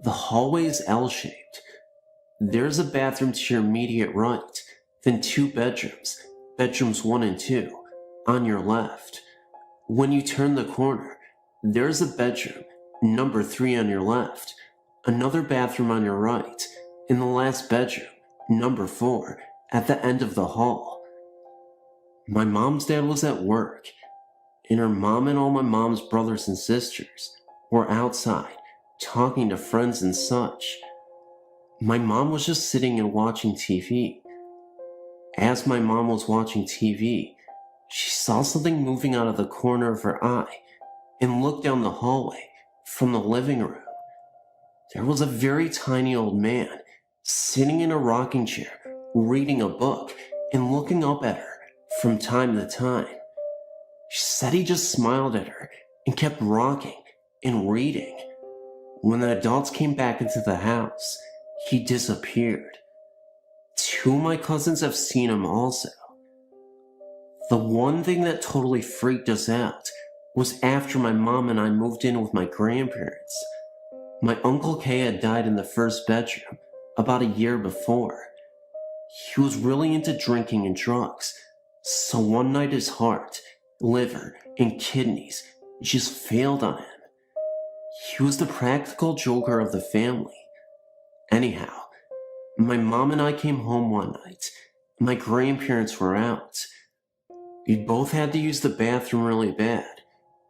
Speaker 1: the hallway is L-shaped. There's a bathroom to your immediate right, then 2 bedrooms, bedrooms 1 and 2, on your left. When you turn the corner, there's a bedroom, number 3 on your left, another bathroom on your right, and the last bedroom, number 4, at the end of the hall. My mom's dad was at work, and her mom and all my mom's brothers and sisters were outside talking to friends and such. My mom was just sitting and watching TV. As my mom was watching TV, she saw something moving out of the corner of her eye and looked down the hallway from the living room. There was a very tiny old man sitting in a rocking chair, reading a book and looking up at her from time to time. She said he just smiled at her and kept rocking and reading. When the adults came back into the house, he disappeared. 2 of my cousins have seen him also. The one thing that totally freaked us out was after my mom and I moved in with my grandparents. My Uncle Kay had died in the first bedroom about a year before. He was really into drinking and drugs, so one night his heart, liver, and kidneys just failed on him. He was the practical joker of the family. Anyhow, my mom and I came home one night. My grandparents were out. We both had to use the bathroom really bad,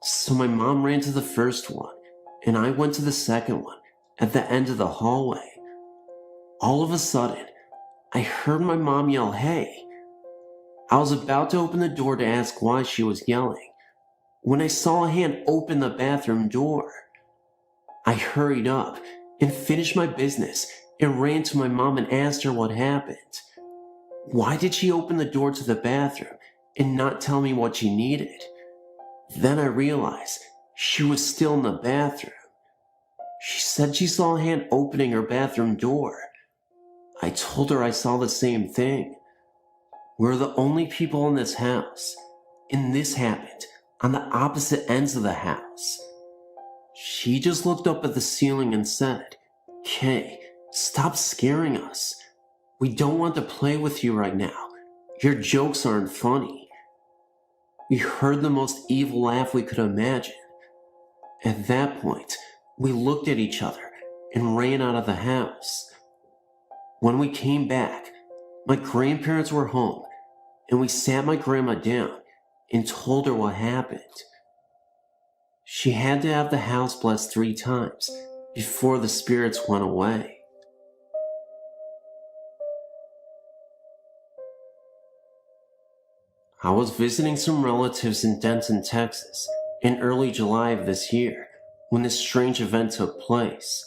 Speaker 1: so my mom ran to the first one, and I went to the second one at the end of the hallway. All of a sudden, I heard my mom yell, "Hey!" I was about to open the door to ask why she was yelling, when I saw a hand open the bathroom door. I hurried up and finished my business and ran to my mom and asked her what happened. Why did she open the door to the bathroom and not tell me what she needed? Then I realized she was still in the bathroom. She said she saw a hand opening her bathroom door. I told her I saw the same thing. We're the only people in this house, and this happened on the opposite ends of the house. She just looked up at the ceiling and said, "Kay, stop scaring us. We don't want to play with you right now. Your jokes aren't funny." We heard the most evil laugh we could imagine. At that point, we looked at each other and ran out of the house. When we came back, my grandparents were home, and we sat my grandma down and told her what happened. She had to have the house blessed 3 times before the spirits went away. I was visiting some relatives in Denton, Texas, in early July of this year when this strange event took place.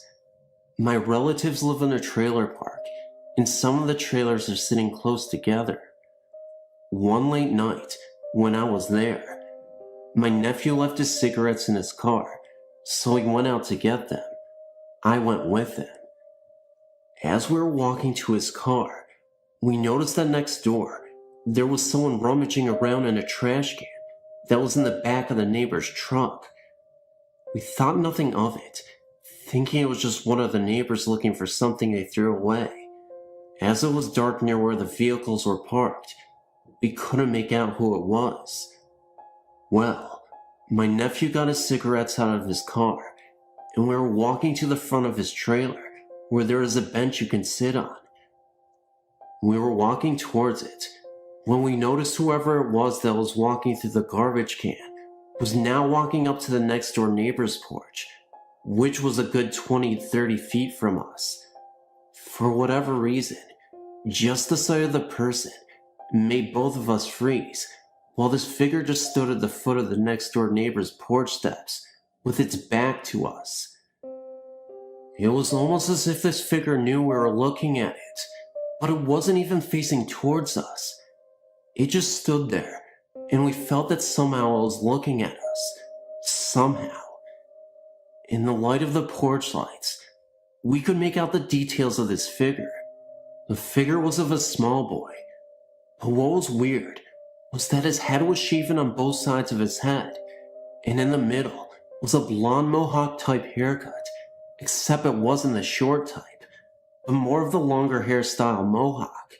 Speaker 1: My relatives live in a trailer park, and some of the trailers are sitting close together. One late night, when I was there, my nephew left his cigarettes in his car, so he went out to get them. I went with him. As we were walking to his car, we noticed that next door, there was someone rummaging around in a trash can that was in the back of the neighbor's truck. We thought nothing of it, thinking it was just one of the neighbors looking for something they threw away. As it was dark near where the vehicles were parked, we couldn't make out who it was. Well, my nephew got his cigarettes out of his car, and we were walking to the front of his trailer, where there is a bench you can sit on. We were walking towards it, when we noticed whoever it was that was walking through the garbage can was now walking up to the next door neighbor's porch, which was a good 20-30 feet from us. For whatever reason, just the sight of the person made both of us freeze, while this figure just stood at the foot of the next door neighbor's porch steps with its back to us. It was almost as if this figure knew we were looking at it, but it wasn't even facing towards us. It just stood there, and we felt that somehow it was looking at us. Somehow. In the light of the porch lights, we could make out the details of this figure. The figure was of a small boy, but what was weird was that his head was shaven on both sides of his head, and in the middle was a blonde mohawk type haircut, except it wasn't the short type, but more of the longer hairstyle mohawk.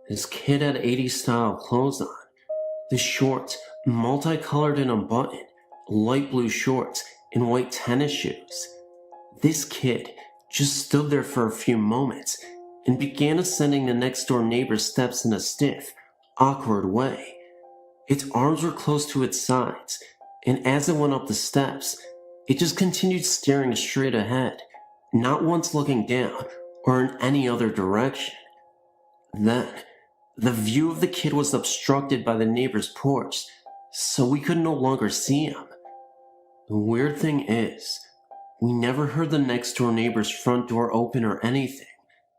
Speaker 1: This kid had 80s style clothes on, the short,
Speaker 3: multicolored and unbuttoned, light blue shorts, and white tennis shoes. This kid just stood there for a few moments and began ascending the next door neighbor's steps in a stiff, awkward way. Its arms were close to its sides, and as it went up the steps, it just continued staring straight ahead, not once looking down or in any other direction. Then, the view of the kid was obstructed by the neighbor's porch, so we could no longer see him. The weird thing is, we never heard the next door neighbor's front door open or anything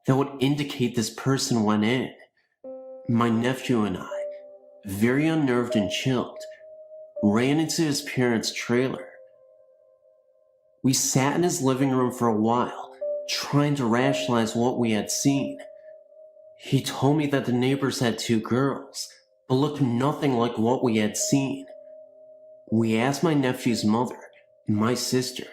Speaker 3: that would indicate this person went in. My nephew and I, very unnerved and chilled, ran into his parents' trailer. We sat in his living room for a while, trying to rationalize what we had seen. He told me that the neighbors had 2 girls, but looked nothing like what we had seen. We asked my nephew's mother and my sister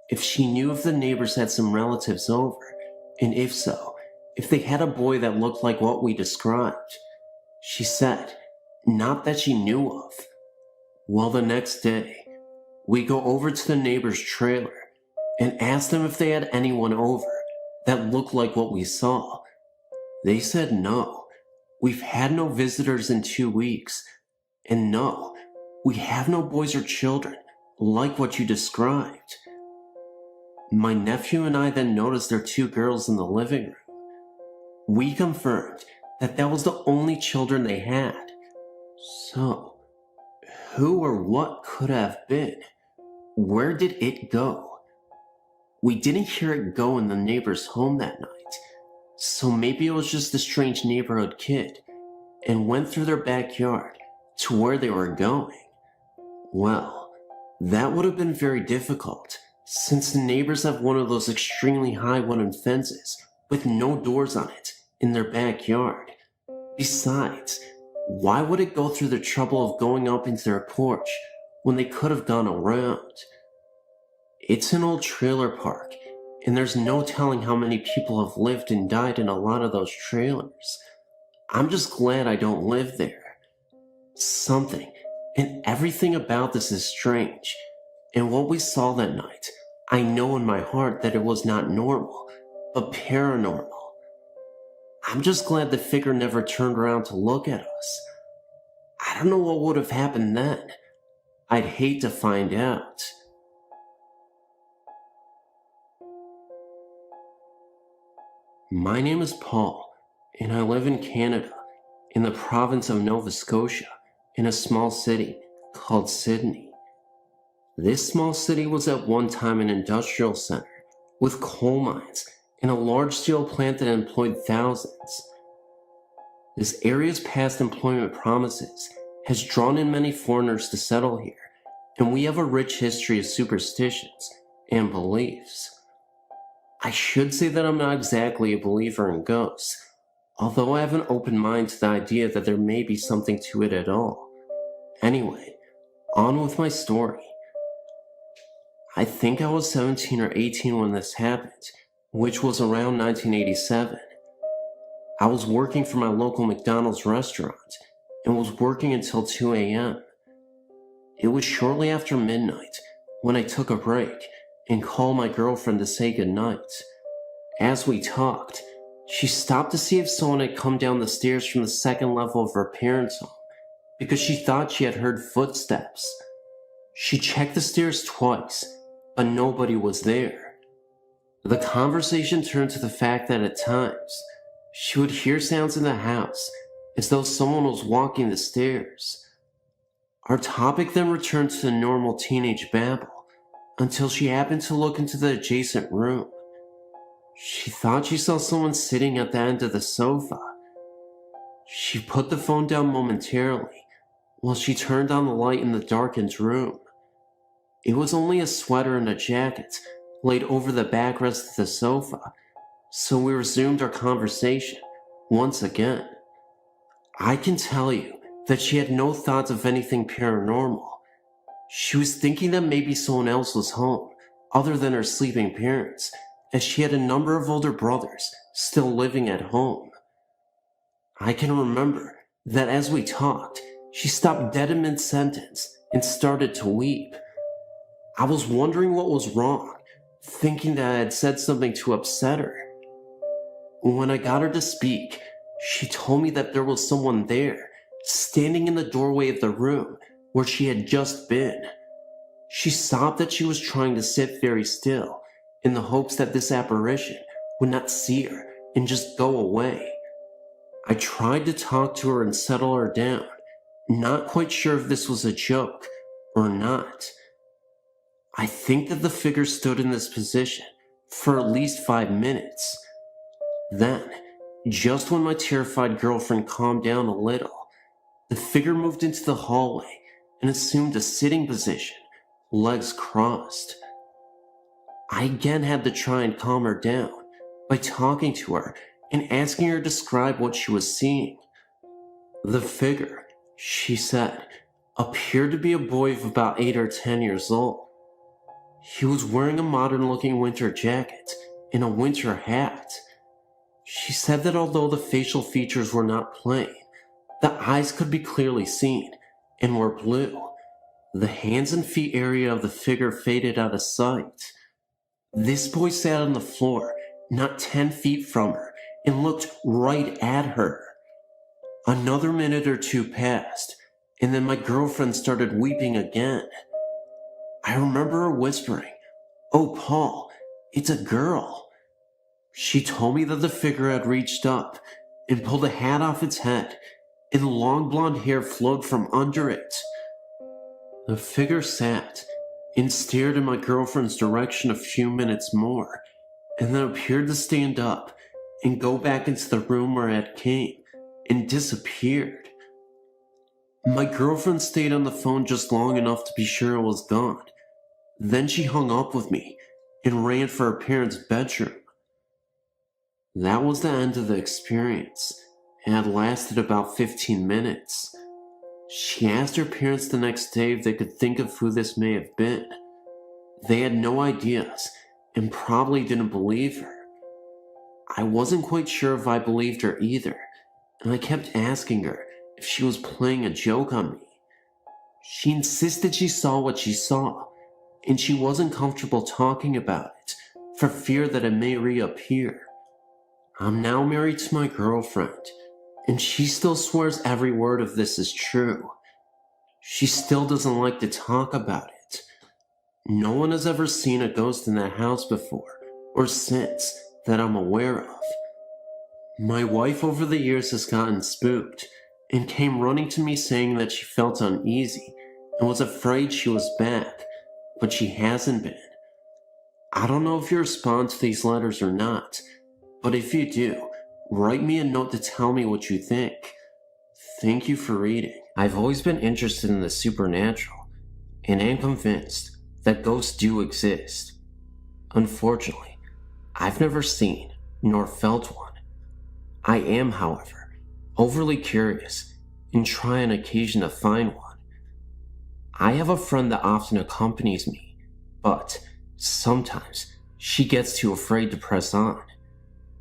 Speaker 3: if she knew if the neighbors had some relatives over, and if so, if they had a boy that looked like what we described. She said, not that she knew of. Well, the next day, we go over to the neighbor's trailer and ask them if they had anyone over that looked like what we saw. They said no. We've had no visitors in 2 weeks. And no, we have no boys or children like what you described. My nephew and I then noticed there were 2 girls in the living room. We confirmed that that was the only children they had. So, who or what could have been? Where did it go? We didn't hear it go in the neighbor's home that night, so maybe it was just a strange neighborhood kid and went through their backyard to where they were going. Well, that would have been very difficult, since the neighbors have one of those extremely high wooden fences with no doors on it in their backyard. Besides, why would it go through the trouble of going up into their porch when they could have gone around? It's an old trailer park, and there's no telling how many people have lived and died in a lot of those trailers. I'm just glad I don't live there. Something and everything about this is strange, and what we saw that night, I know in my heart that it was not normal, but paranormal. I'm just glad the figure never turned around to look at us. I don't know what would have happened then. I'd hate to find out. My name is Paul, and I live in Canada, in the province of Nova Scotia, in a small city called Sydney. This small city was at one time an industrial center with coal mines and a large steel plant that employed thousands. This area's past employment promises has drawn in many foreigners to settle here, and we have a rich history of superstitions and beliefs. I should say that I'm not exactly a believer in ghosts, although I have an open mind to the idea that there may be something to it at all. Anyway, on with my story. I think I was 17 or 18 when this happened, which was around 1987. I was working for my local McDonald's restaurant and was working until 2 a.m. It was shortly after midnight when I took a break and called my girlfriend to say goodnight. As we talked, she stopped to see if someone had come down the stairs from the second level of her parents' home because she thought she had heard footsteps. She checked the stairs twice, but nobody was there. The conversation turned to the fact that at times, she would hear sounds in the house as though someone was walking the stairs. Our topic then returned to the normal teenage babble until she happened to look into the adjacent room. She thought she saw someone sitting at the end of the sofa. She put the phone down momentarily while she turned on the light in the darkened room. It was only a sweater and a jacket laid over the backrest of the sofa, so we resumed our conversation once again. I can tell you that she had no thoughts of anything paranormal. She was thinking that maybe someone else was home other than her sleeping parents, as she had a number of older brothers still living at home. I can remember that as we talked, She stopped dead in mid-sentence and started to weep. I was wondering what was wrong, thinking that I had said something to upset her. When I got her to speak, she told me that there was someone there, standing in the doorway of the room where she had just been. She sobbed that she was trying to sit very still in the hopes that this apparition would not see her and just go away. I tried to talk to her and settle her down, not quite sure if this was a joke or not. I think that the figure stood in this position for at least 5 minutes. Then, just when my terrified girlfriend calmed down a little, the figure moved into the hallway and assumed a sitting position, legs crossed. I again had to try and calm her down by talking to her and asking her to describe what she was seeing. The figure, she said, appeared to be a boy of about 8 or 10 years old. He was wearing a modern-looking winter jacket and a winter hat. She said that although the facial features were not plain, the eyes could be clearly seen and were blue. The hands and feet area of the figure faded out of sight. This boy sat on the floor, not 10 feet from her, and looked right at her. Another minute or two passed, and then my girlfriend started weeping again. I remember her whispering, "Oh, Paul, it's a girl." She told me that the figure had reached up and pulled a hat off its head, and long blonde hair flowed from under it. The figure sat and stared in my girlfriend's direction a few minutes more, and then appeared to stand up and go back into the room where it came and disappeared. My girlfriend stayed on the phone just long enough to be sure it was gone. Then she hung up with me and ran for her parents' bedroom. That was the end of the experience, and had lasted about 15 minutes. She asked her parents the next day if they could think of who this may have been. They had no ideas and probably didn't believe her. I wasn't quite sure if I believed her either, and I kept asking her if she was playing a joke on me. She insisted she saw what she saw, and she wasn't comfortable talking about it for fear that it may reappear. I'm now married to my girlfriend, and she still swears every word of this is true. She still doesn't like to talk about it. No one has ever seen a ghost in that house before, or since, that I'm aware of. My wife over the years has gotten spooked, and came running to me saying that she felt uneasy, and was afraid she was back, but she hasn't been. I don't know if you respond to these letters or not, but if you do, write me a note to tell me what you think. Thank you for reading. I've always been interested in the supernatural, and am convinced that ghosts do exist. Unfortunately, I've never seen nor felt one. I am, however, overly curious and try on occasion to find one. I have a friend that often accompanies me, but sometimes she gets too afraid to press on.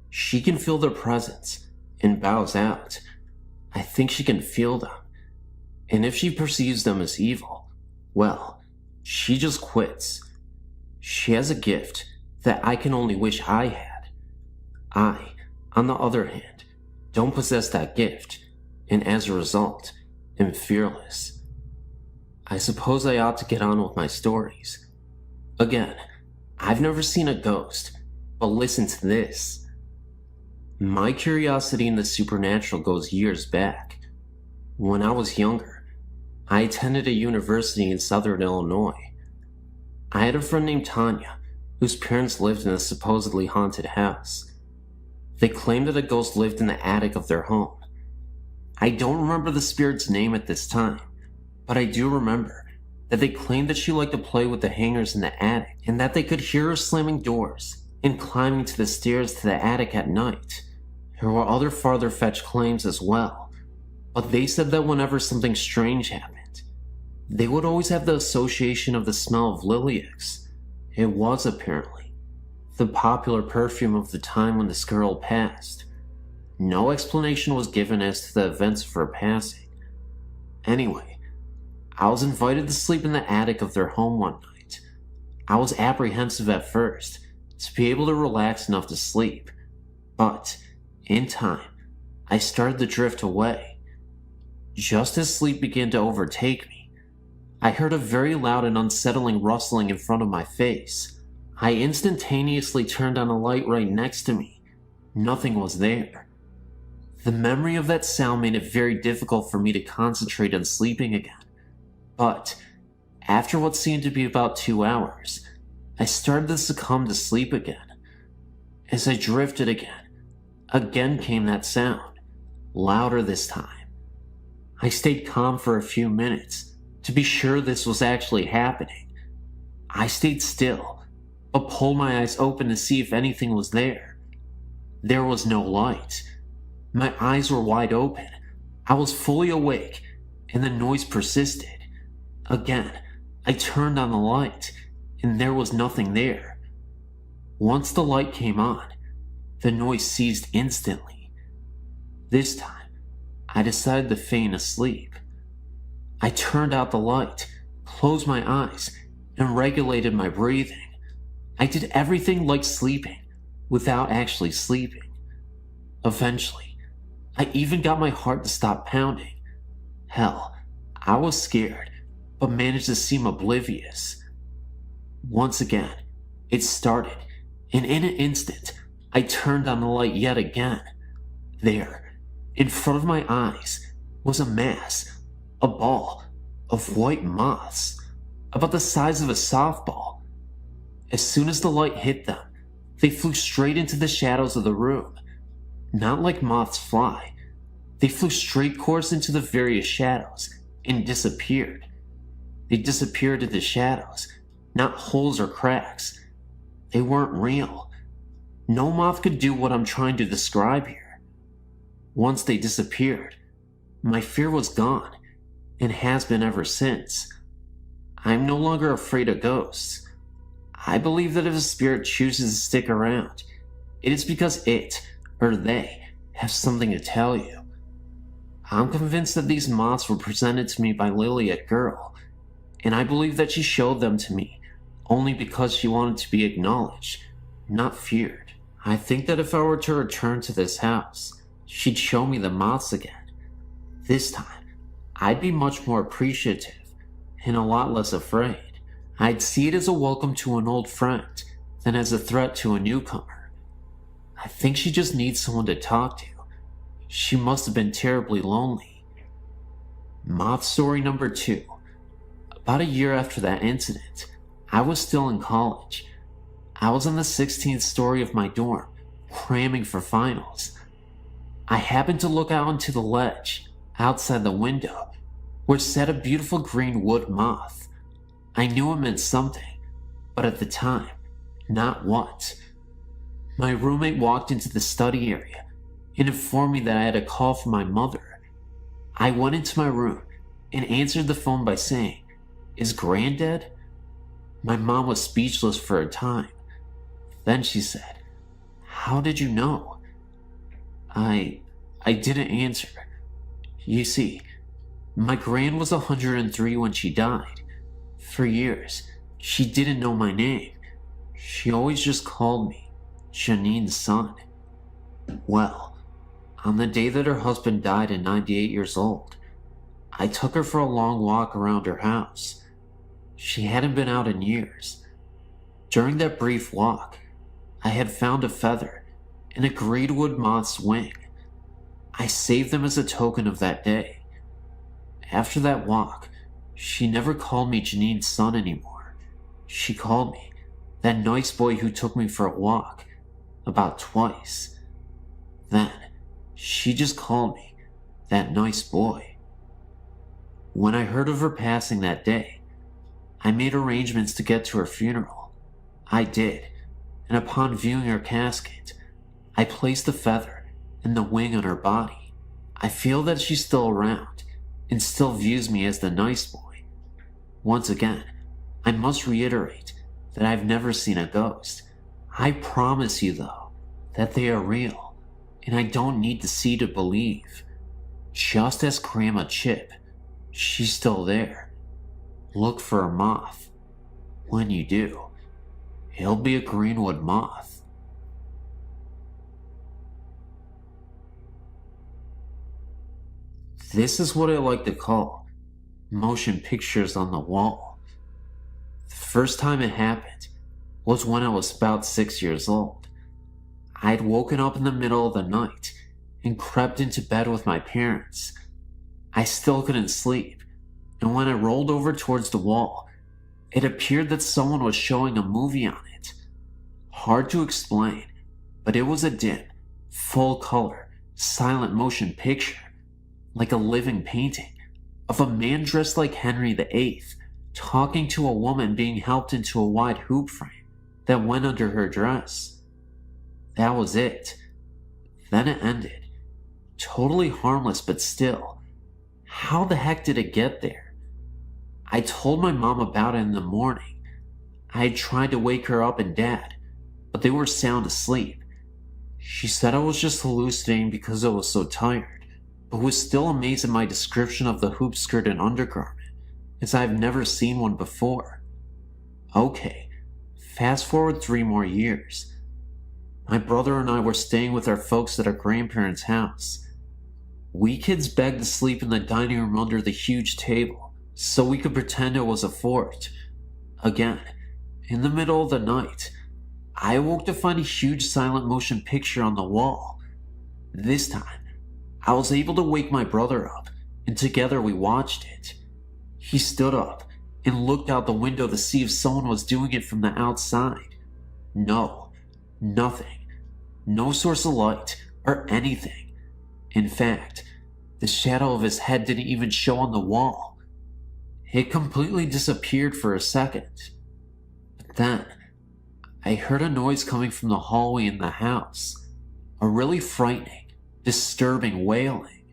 Speaker 3: She can feel their presence and bows out. I think she can feel them. And if she perceives them as evil, well, she just quits. She has a gift that I can only wish I had. I, on the other hand, don't possess that gift, and as a result, am fearless. I suppose I ought to get on with my stories. Again, I've never seen a ghost, but listen to this. My curiosity in the supernatural goes years back. When I was younger, I attended a university in southern Illinois. I had a friend named Tanya, whose parents lived in a supposedly haunted house. They claimed that a ghost lived in the attic of their home. I don't remember the spirit's name at this time, but I do remember that they claimed that she liked to play with the hangers in the attic, and that they could hear her slamming doors and climbing to the stairs to the attic at night. There were other farther-fetched claims as well, but they said that whenever something strange happened, they would always have the association of the smell of lilacs. It was, apparently, the popular perfume of the time when this girl passed. No explanation was given as to the events of her passing.
Speaker 1: Anyway, I was invited to sleep in the attic of their home one night. I was apprehensive at first, to be able to relax enough to sleep, but in time, I started to drift away. Just as sleep began to overtake me, I heard a very loud and unsettling rustling in front of my face. I instantaneously turned on a light right next to me. Nothing was there. The memory of that sound made it very difficult for me to concentrate on sleeping again. But after what seemed to be about 2 hours, I started to succumb to sleep again. As I drifted again came that sound, louder this time. I stayed calm for a few minutes to be sure this was actually happening. I stayed still, but pulled my eyes open to see if anything was there. There was no light. My eyes were wide open. I was fully awake, and the noise persisted. Again, I turned on the light, and there was nothing there. Once the light came on, the noise ceased instantly. This time, I decided to feign asleep. I turned out the light, closed my eyes, and regulated my breathing. I did everything like sleeping, without actually sleeping. Eventually, I even got my heart to stop pounding. Hell, I was scared, but managed to seem oblivious. Once again, it started, and in an instant, I turned on the light yet again. There, in front of my eyes, was a mass, a ball, of white moths, about the size of a softball. As soon as the light hit them, they flew straight into the shadows of the room. Not like moths fly. They flew straight course into the various shadows and disappeared. They disappeared into shadows, not holes or cracks. They weren't real. No moth could do what I'm trying to describe here. Once they disappeared, my fear was gone and has been ever since. I'm no longer afraid of ghosts. I believe that if a spirit chooses to stick around, it is because it, or they, have something to tell you. I'm convinced that these moths were presented to me by Lily Girl, and I believe that she showed them to me only because she wanted to be acknowledged, not feared. I think that if I were to return to this house, she'd show me the moths again. This time, I'd be much more appreciative and a lot less afraid. I'd see it as a welcome to an old friend than as a threat to a newcomer. I think she just needs someone to talk to. She must have been terribly lonely. Moth story number 2. About a year after that incident, I was still in college. I was on the 16th story of my dorm, cramming for finals. I happened to look out onto the ledge, outside the window, where sat a beautiful green wood moth. I knew it meant something, but at the time, not what. My roommate walked into the study area and informed me that I had a call from my mother. I went into my room and answered the phone by saying, "Is Gran dead?" My mom was speechless for a time. Then she said, "How did you know?" I didn't answer. You see, my Gran was 103 when she died. For years, she didn't know my name. She always just called me Janine's son. Well, on the day that her husband died at 98 years old, I took her for a long walk around her house. She hadn't been out in years. During that brief walk, I had found a feather in a greenwood moth's wing. I saved them as a token of that day. After that walk, she never called me Janine's son anymore. She called me that nice boy who took me for a walk about twice. Then, she just called me that nice boy. When I heard of her passing that day, I made arrangements to get to her funeral. I did, and upon viewing her casket, I placed the feather and the wing on her body. I feel that she's still around and still views me as the nice boy. Once again, I must reiterate that I've never seen a ghost. I promise you, though, that they are real, and I don't need to see to believe. Just ask Grandma Chip.
Speaker 4: She's still there. Look for a moth. When you do, it'll be a greenwood moth. This is what I like to call motion pictures on the wall. The first time it happened was when I was about 6 years old. I had woken up in the middle of the night and crept into bed with my parents. I still couldn't sleep, and when I rolled over towards the wall, it appeared that someone was showing a movie on it. Hard to explain, but it was a dim, full-color, silent motion picture, like a living painting, of a man dressed like Henry VIII, talking to a woman being helped into a wide hoop frame that went under her dress. That was it. Then it ended. Totally harmless, but still, how the heck did it get there? I told my mom about it in the morning. I had tried to wake her up and Dad, but they were sound asleep. She said I was just hallucinating because I was so tired, but was still amazed at my description of the hoop skirt and undergarment, as I've never seen one before. Okay, fast forward 3 more years. My brother and I were staying with our folks at our grandparents' house. We kids begged to sleep in the dining room under the huge table, so we could pretend it was a fort. Again, in the middle of the night, I awoke to find a huge silent motion picture on the wall. This time, I was able to wake my brother up, and together we watched it. He stood up and looked out the window to see if someone was doing it from the outside. No, nothing. No source of light or anything. In fact, the shadow of his head didn't even show on the wall. It completely disappeared for a second. But then, I heard a noise coming from the hallway in the house. A really frightening, disturbing wailing.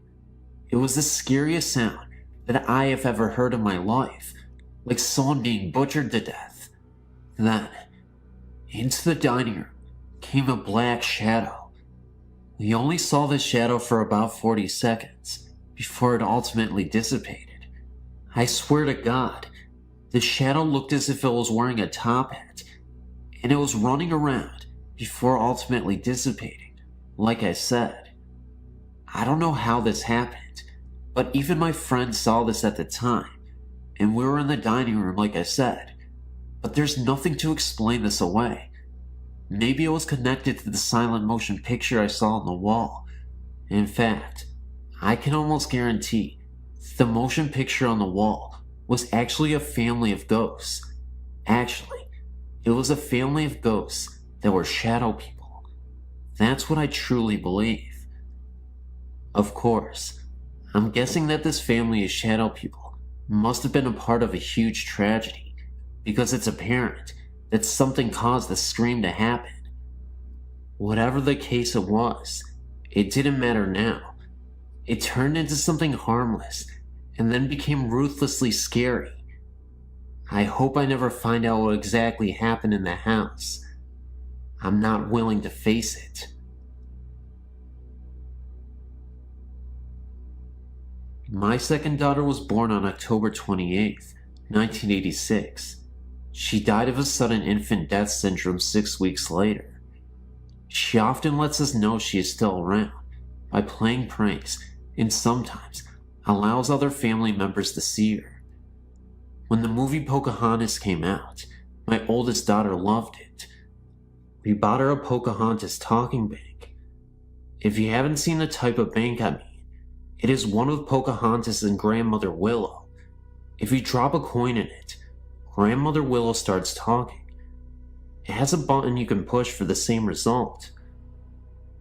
Speaker 4: It was the scariest sound that I have ever heard in my life, like someone being butchered to death. Then, into the dining room came a black shadow. We only saw this shadow for about 40 seconds before it ultimately dissipated. I swear to God, the shadow looked as if it was wearing a top hat, and it was running around before ultimately dissipating, like I said. I don't know how this happened, but even my friend saw this at the time, and we were in the dining room like I said, but there's nothing to explain this away. Maybe it was connected to the silent motion picture I saw on the wall. In fact, I can almost guarantee the motion picture on the wall was actually a family of ghosts. Actually, it was a family of ghosts that were shadow people. That's what I truly believe. Of course, I'm guessing that this family of shadow people must have been a part of a huge tragedy, because it's apparent that something caused the scream to happen. Whatever the case it was, it didn't matter now. It turned into something harmless, and then became ruthlessly scary. I hope I never find out what exactly happened in the house. I'm not willing to face it. My second daughter was born on October 28th, 1986. She died of a sudden infant death syndrome 6 weeks later. She often lets us know she is still around by playing pranks and sometimes allows other family members to see her. When the movie Pocahontas came out, my oldest daughter loved it. We bought her a Pocahontas talking bank. If you haven't seen the type of bank I mean, it is one with Pocahontas and Grandmother Willow. If you drop a coin in it, Grandmother Willow starts talking. It has a button you can push for the same result.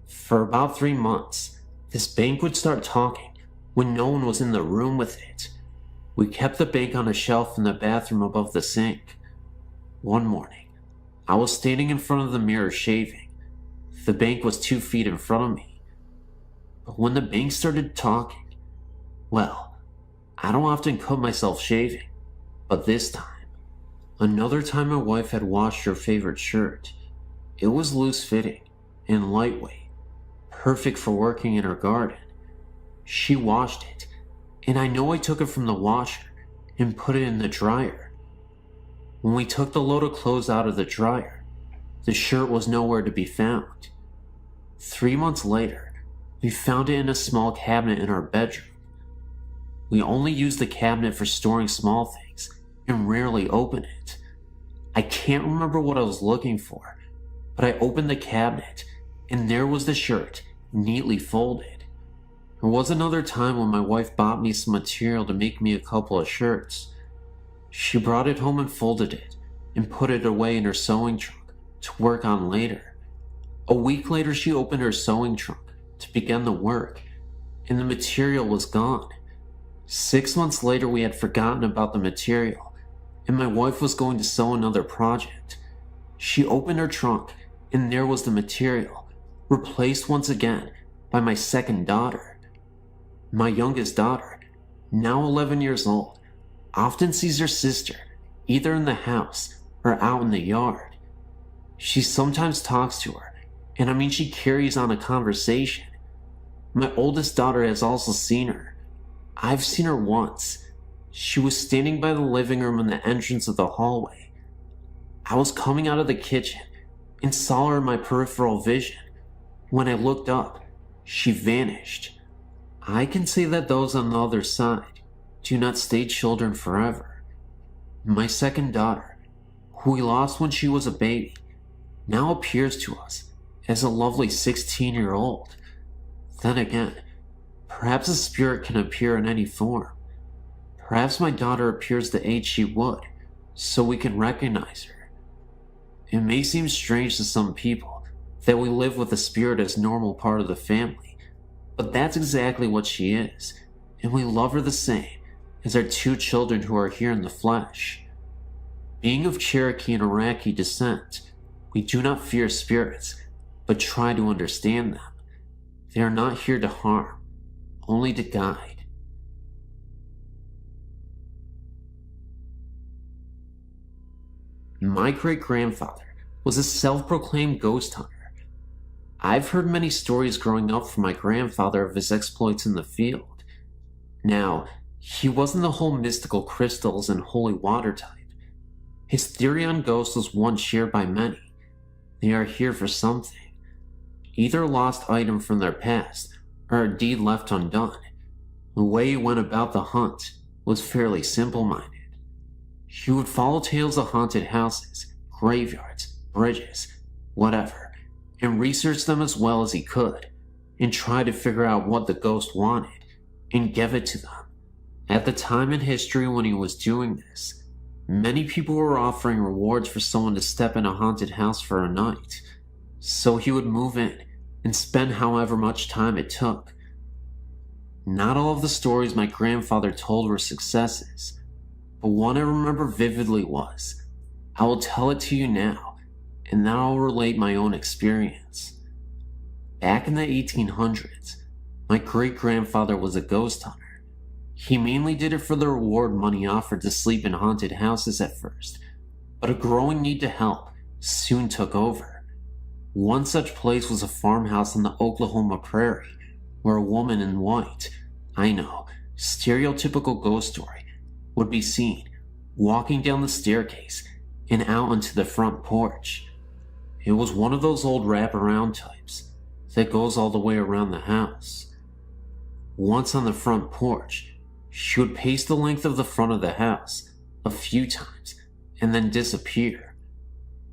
Speaker 4: For about 3 months, this bank would start talking when no one was in the room with it. We kept the bank on a shelf in the bathroom above the sink. One morning, I was standing in front of the mirror shaving. The bank was 2 feet in front of me. But when the bank started talking, well, I don't often cut myself shaving, but this time, another time my wife had washed her favorite shirt. It was loose-fitting and lightweight, perfect for working in her garden. She washed it,
Speaker 1: and I know I took it from the washer and put it in the dryer. When we took the load of clothes out of the dryer, the shirt was nowhere to be found. 3 months later, we found it in a small cabinet in our bedroom. We only use the cabinet for storing small things and rarely open it. I can't remember what I was looking for, but I opened the cabinet and there was the shirt, neatly folded. There was another time when my wife bought me some material to make me a couple of shirts. She brought it home and folded it and put it away in her sewing trunk to work on later. A week later, she opened her sewing trunk to begin the work, and the material was gone. 6 months later, we had forgotten about the material, and my wife was going to sew another project. She opened her trunk, and there was the material, replaced once again by my second daughter. My youngest daughter, now 11 years old, often sees her sister either in the house or out in the yard. She sometimes talks to her, and I mean she carries on a conversation. My oldest daughter has also seen her. I've seen her once. She was standing by the living room in the entrance of the hallway. I was coming out of the kitchen and saw her in my peripheral vision. When I looked up, she vanished. I can say that those on the other side do not stay children forever. My second daughter, who we lost when she was a baby, now appears to us as a lovely 16-year-old. Then again, perhaps a spirit can appear in any form. Perhaps my daughter appears the age she would, so we can recognize her. It may seem strange to some people that we live with a spirit as a normal part of the family, but that's exactly what she is, and we love her the same as our 2 children who are here in the flesh. Being of Cherokee and Iraqi descent, we do not fear spirits, but try to understand them. They are not here to harm, only to guide. My great-grandfather was a self-proclaimed ghost hunter. I've heard many stories growing up from my grandfather of his exploits in the field. Now, he wasn't the whole mystical crystals and holy water type. His theory on ghosts was one shared by many. They are here for something. Either a lost item from their past, or a deed left undone. The way he went about the hunt was fairly simple-minded. He would follow tales of haunted houses, graveyards, bridges, whatever, and research them as well as he could, and try to figure out what the ghost wanted, and give it to them. At the time in history when he was doing this, many people were offering rewards for someone to step in a haunted house for a night, so he would move in and spend however much time it took. Not all of the stories my grandfather told were successes, but one I remember vividly was. I will tell it to you now, and then I'll relate my own experience. Back in the 1800s, my great-grandfather was a ghost hunter. He mainly did it for the reward money offered to sleep in haunted houses at first, but a growing need to help soon took over. One such place was a farmhouse on the Oklahoma prairie, where a woman in white, I know, stereotypical ghost story, would be seen walking down the staircase and out onto the front porch. It was one of those old wraparound types that goes all the way around the house. Once on the front porch, she would pace the length of the front of the house a few times and then disappear.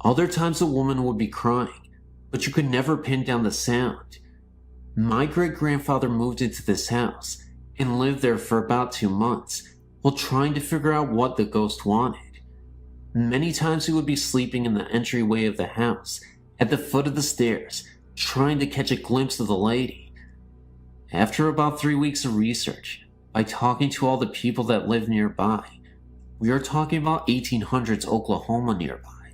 Speaker 1: Other times the woman would be crying, but you could never pin down the sound. My great-grandfather moved into this house and lived there for about 2 months while trying to figure out what the ghost wanted. Many times he would be sleeping in the entryway of the house, at the foot of the stairs, trying to catch a glimpse of the lady. After about 3 weeks of research, by talking to all the people that lived nearby, we are talking about 1800s Oklahoma nearby,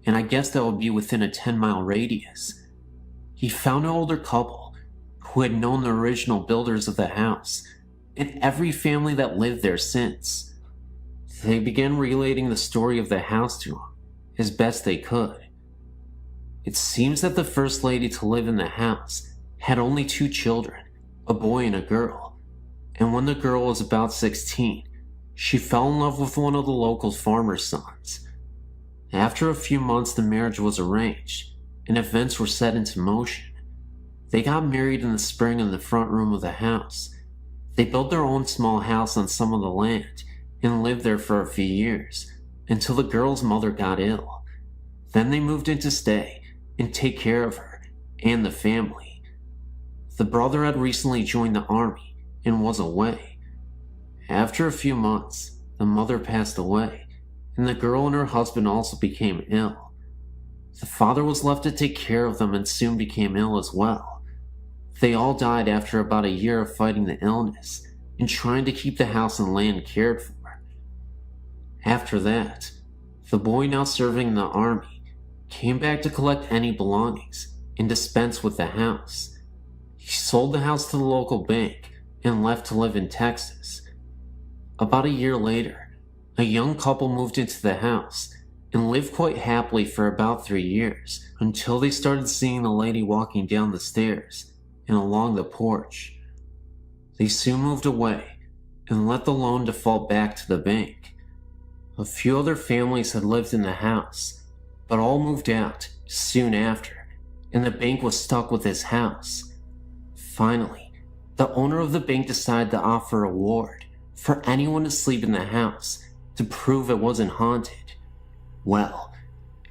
Speaker 1: and I guess that would be within a 10-mile radius. He found an older couple who had known the original builders of the house and every family that lived there since. They began relating the story of the house to him as best they could. It seems that the first lady to live in the house had only 2 children, a boy and a girl, and when the girl was about 16, she fell in love with one of the local farmer's sons. After a few months, the marriage was arranged, and events were set into motion. They got married in the spring in the front room of the house. They built their own small house on some of the land and lived there for a few years, until the girl's mother got ill. Then they moved in to stay and take care of her and the family. The brother had recently joined the army and was away. After a few months, the mother passed away, and the girl and her husband also became ill. The father was left to take care of them and soon became ill as well. They all died after about a year of fighting the illness and trying to keep the house and land cared for. After that, the boy, now serving in the army, came back to collect any belongings and dispense with the house. He sold the house to the local bank and left to live in Texas. About a year later, a young couple moved into the house and lived quite happily for about 3 years, until they started seeing the lady walking down the stairs and along the porch. They soon moved away and let the loan default back to the bank. A few other families had lived in the house, but all moved out soon after, and the bank was stuck with this house. Finally, the owner of the bank decided to offer a reward for anyone to sleep in the house to prove it wasn't haunted. Well,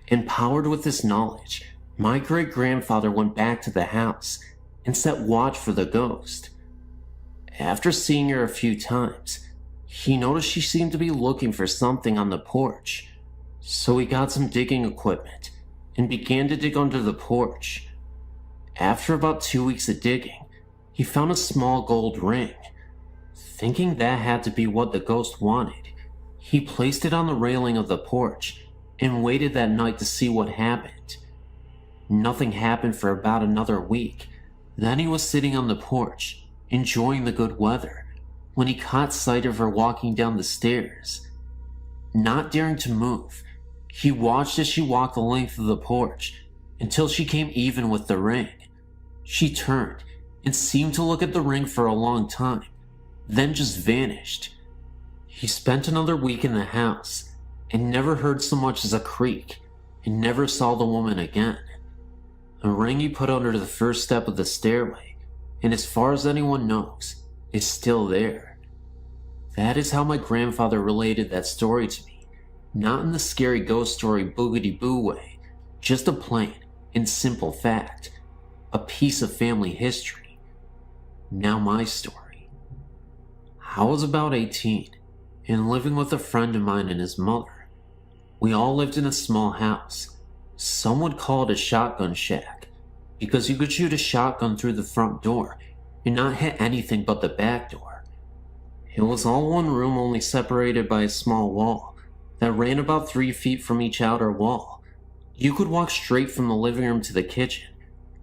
Speaker 1: empowered with this knowledge, my great-grandfather went back to the house and set watch for the ghost. After seeing her a few times, he noticed she seemed to be looking for something on the porch, so he got some digging equipment and began to dig under the porch. After about 2 weeks of digging, he found a small gold ring. Thinking that had to be what the ghost wanted, he placed it on the railing of the porch and waited that night to see what happened. Nothing happened for about another week. Then he was sitting on the porch, enjoying the good weather, when he caught sight of her walking down the stairs. Not daring to move, he watched as she walked the length of the porch until she came even with the ring. She turned and seemed to look at the ring for a long time, then just vanished. He spent another week in the house and never heard so much as a creak, and never saw the woman again. A ring he put under the first step of the stairway, and as far as anyone knows, is still there. That is how my grandfather related that story to me, not in the scary ghost story boogity-boo way, just a plain and simple fact, a piece of family history. Now my story. I was about 18 and living with a friend of mine and his mother. We all lived in a small house. Some would call it a shotgun shack, because you could shoot a shotgun through the front door and not hit anything but the back door. It was all one room, only separated by a small wall that ran about 3 feet from each outer wall. You could walk straight from the living room to the kitchen,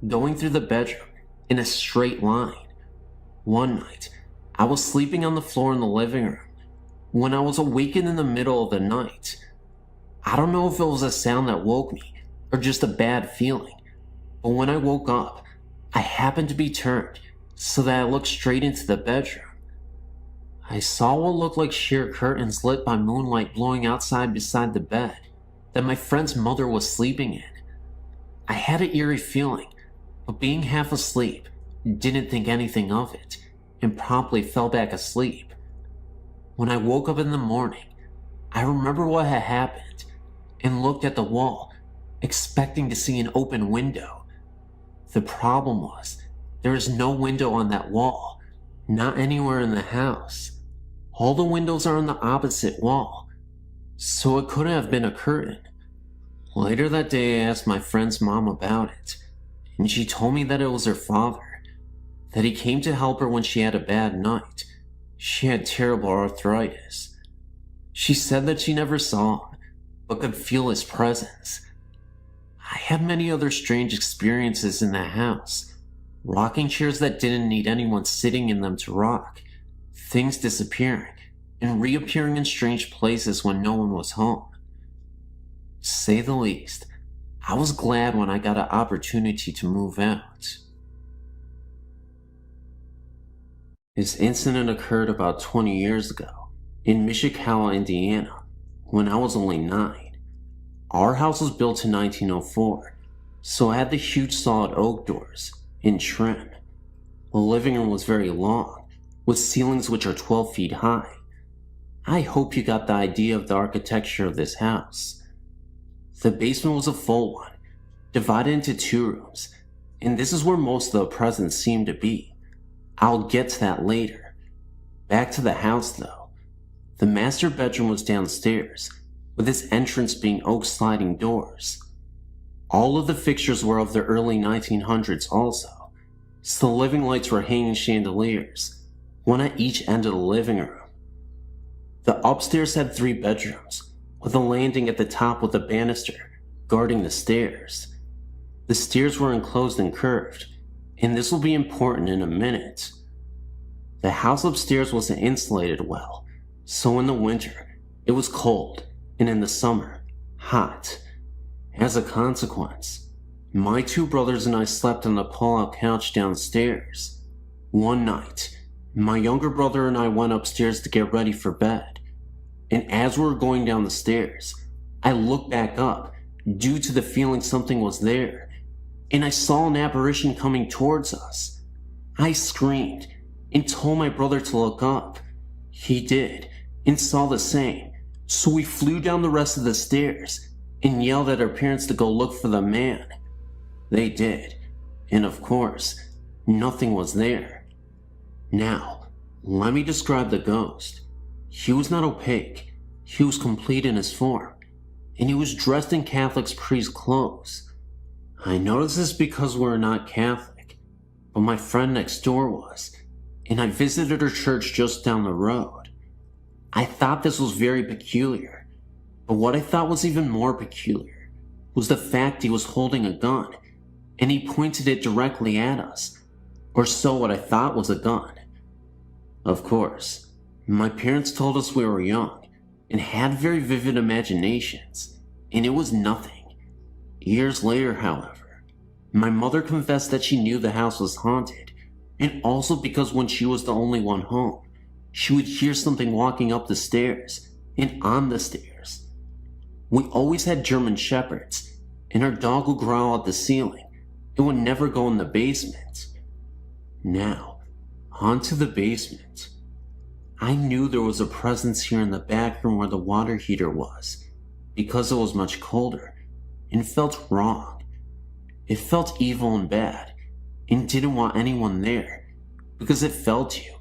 Speaker 1: going through the bedroom in a straight line. One night, I was sleeping on the floor in the living room when I was awakened in the middle of the night. I don't know if it was a sound that woke me or just a bad feeling, but when I woke up, I happened to be turned so that I looked straight into the bedroom. I saw what looked like sheer curtains lit by moonlight blowing outside beside the bed that my friend's mother was sleeping in. I had an eerie feeling, but being half asleep, didn't think anything of it, and promptly fell back asleep. When I woke up in the morning, I remember what had happened and looked at the wall, expecting to see an open window. The problem was, there is no window on that wall, not anywhere in the house. All the windows are on the opposite wall, so it couldn't have been a curtain. Later that day, I asked my friend's mom about it, and she told me that it was her father, that he came to help her when she had a bad night. She had terrible arthritis. She said that she never saw him, but could feel his presence. I had many other strange experiences in the house. Rocking chairs that didn't need anyone sitting in them to rock, things disappearing and reappearing in strange places when no one was home. To say the least, I was glad when I got an opportunity to move out. This incident occurred about 20 years ago in Mishikawa, Indiana, when I was only 9. Our house was built in 1904, so it had the huge solid oak doors in trim. The living room was very long, with ceilings which are 12 feet high. I hope you got the idea of the architecture of this house. The basement was a full one, divided into 2 rooms, and this is where most of the presents seemed to be. I'll get to that later. Back to the house though. The master bedroom was downstairs, with its entrance being oak sliding doors. All of the fixtures were of the early 1900s also, so the living lights were hanging chandeliers, one at each end of the living room. The upstairs had 3 bedrooms, with a landing at the top with a banister guarding the stairs. The stairs were enclosed and curved, and this will be important in a minute. The house upstairs wasn't insulated well, so in the winter it was cold, and in the summer, hot. As a consequence, my 2 brothers and I slept on the pull-out couch downstairs. One night, my younger brother and I went upstairs to get ready for bed, and as we were going down the stairs, I looked back up due to the feeling something was there, and I saw an apparition coming towards us. I screamed and told my brother to look up. He did, and saw the same, so we flew down the rest of the stairs and yelled at our parents to go look for the man. They did, and of course, nothing was there. Now, let me describe the ghost. He was not opaque, he was complete in his form, and he was dressed in Catholic priest clothes. I noticed this because we're not Catholic, but my friend next door was, and I visited her church just down the road. I thought this was very peculiar, but what I thought was even more peculiar was the fact he was holding a gun, and he pointed it directly at us, or so what I thought was a gun. Of course, my parents told us we were young and had very vivid imaginations, and it was nothing. Years later, however, my mother confessed that she knew the house was haunted, and also because when she was the only one home, she would hear something walking up the stairs and on the stairs. We always had German shepherds, and our dog would growl at the ceiling and would never go in the basement. Now, onto the basement. I knew there was a presence here in the back room where the water heater was, because it was much colder, and felt wrong. It felt evil and bad, and didn't want anyone there, because it felt you,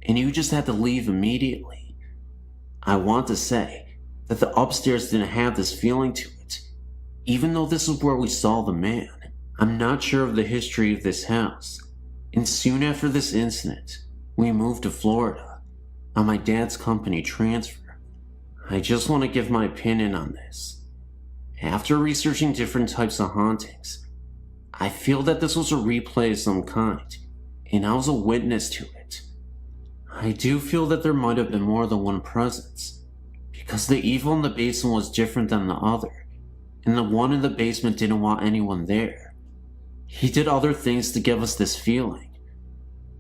Speaker 1: and you just had to leave immediately. I want to say that the upstairs didn't have this feeling to it, even though this is where we saw the man. I'm not sure of the history of this house, and soon after this incident, we moved to Florida on my dad's company transfer. I just want to give my opinion on this. After researching different types of hauntings, I feel that this was a replay of some kind, and I was a witness to it. I do feel that there might have been more than one presence, because the evil in the basement was different than the other, and the one in the basement didn't want anyone there. He did other things to give us this feeling.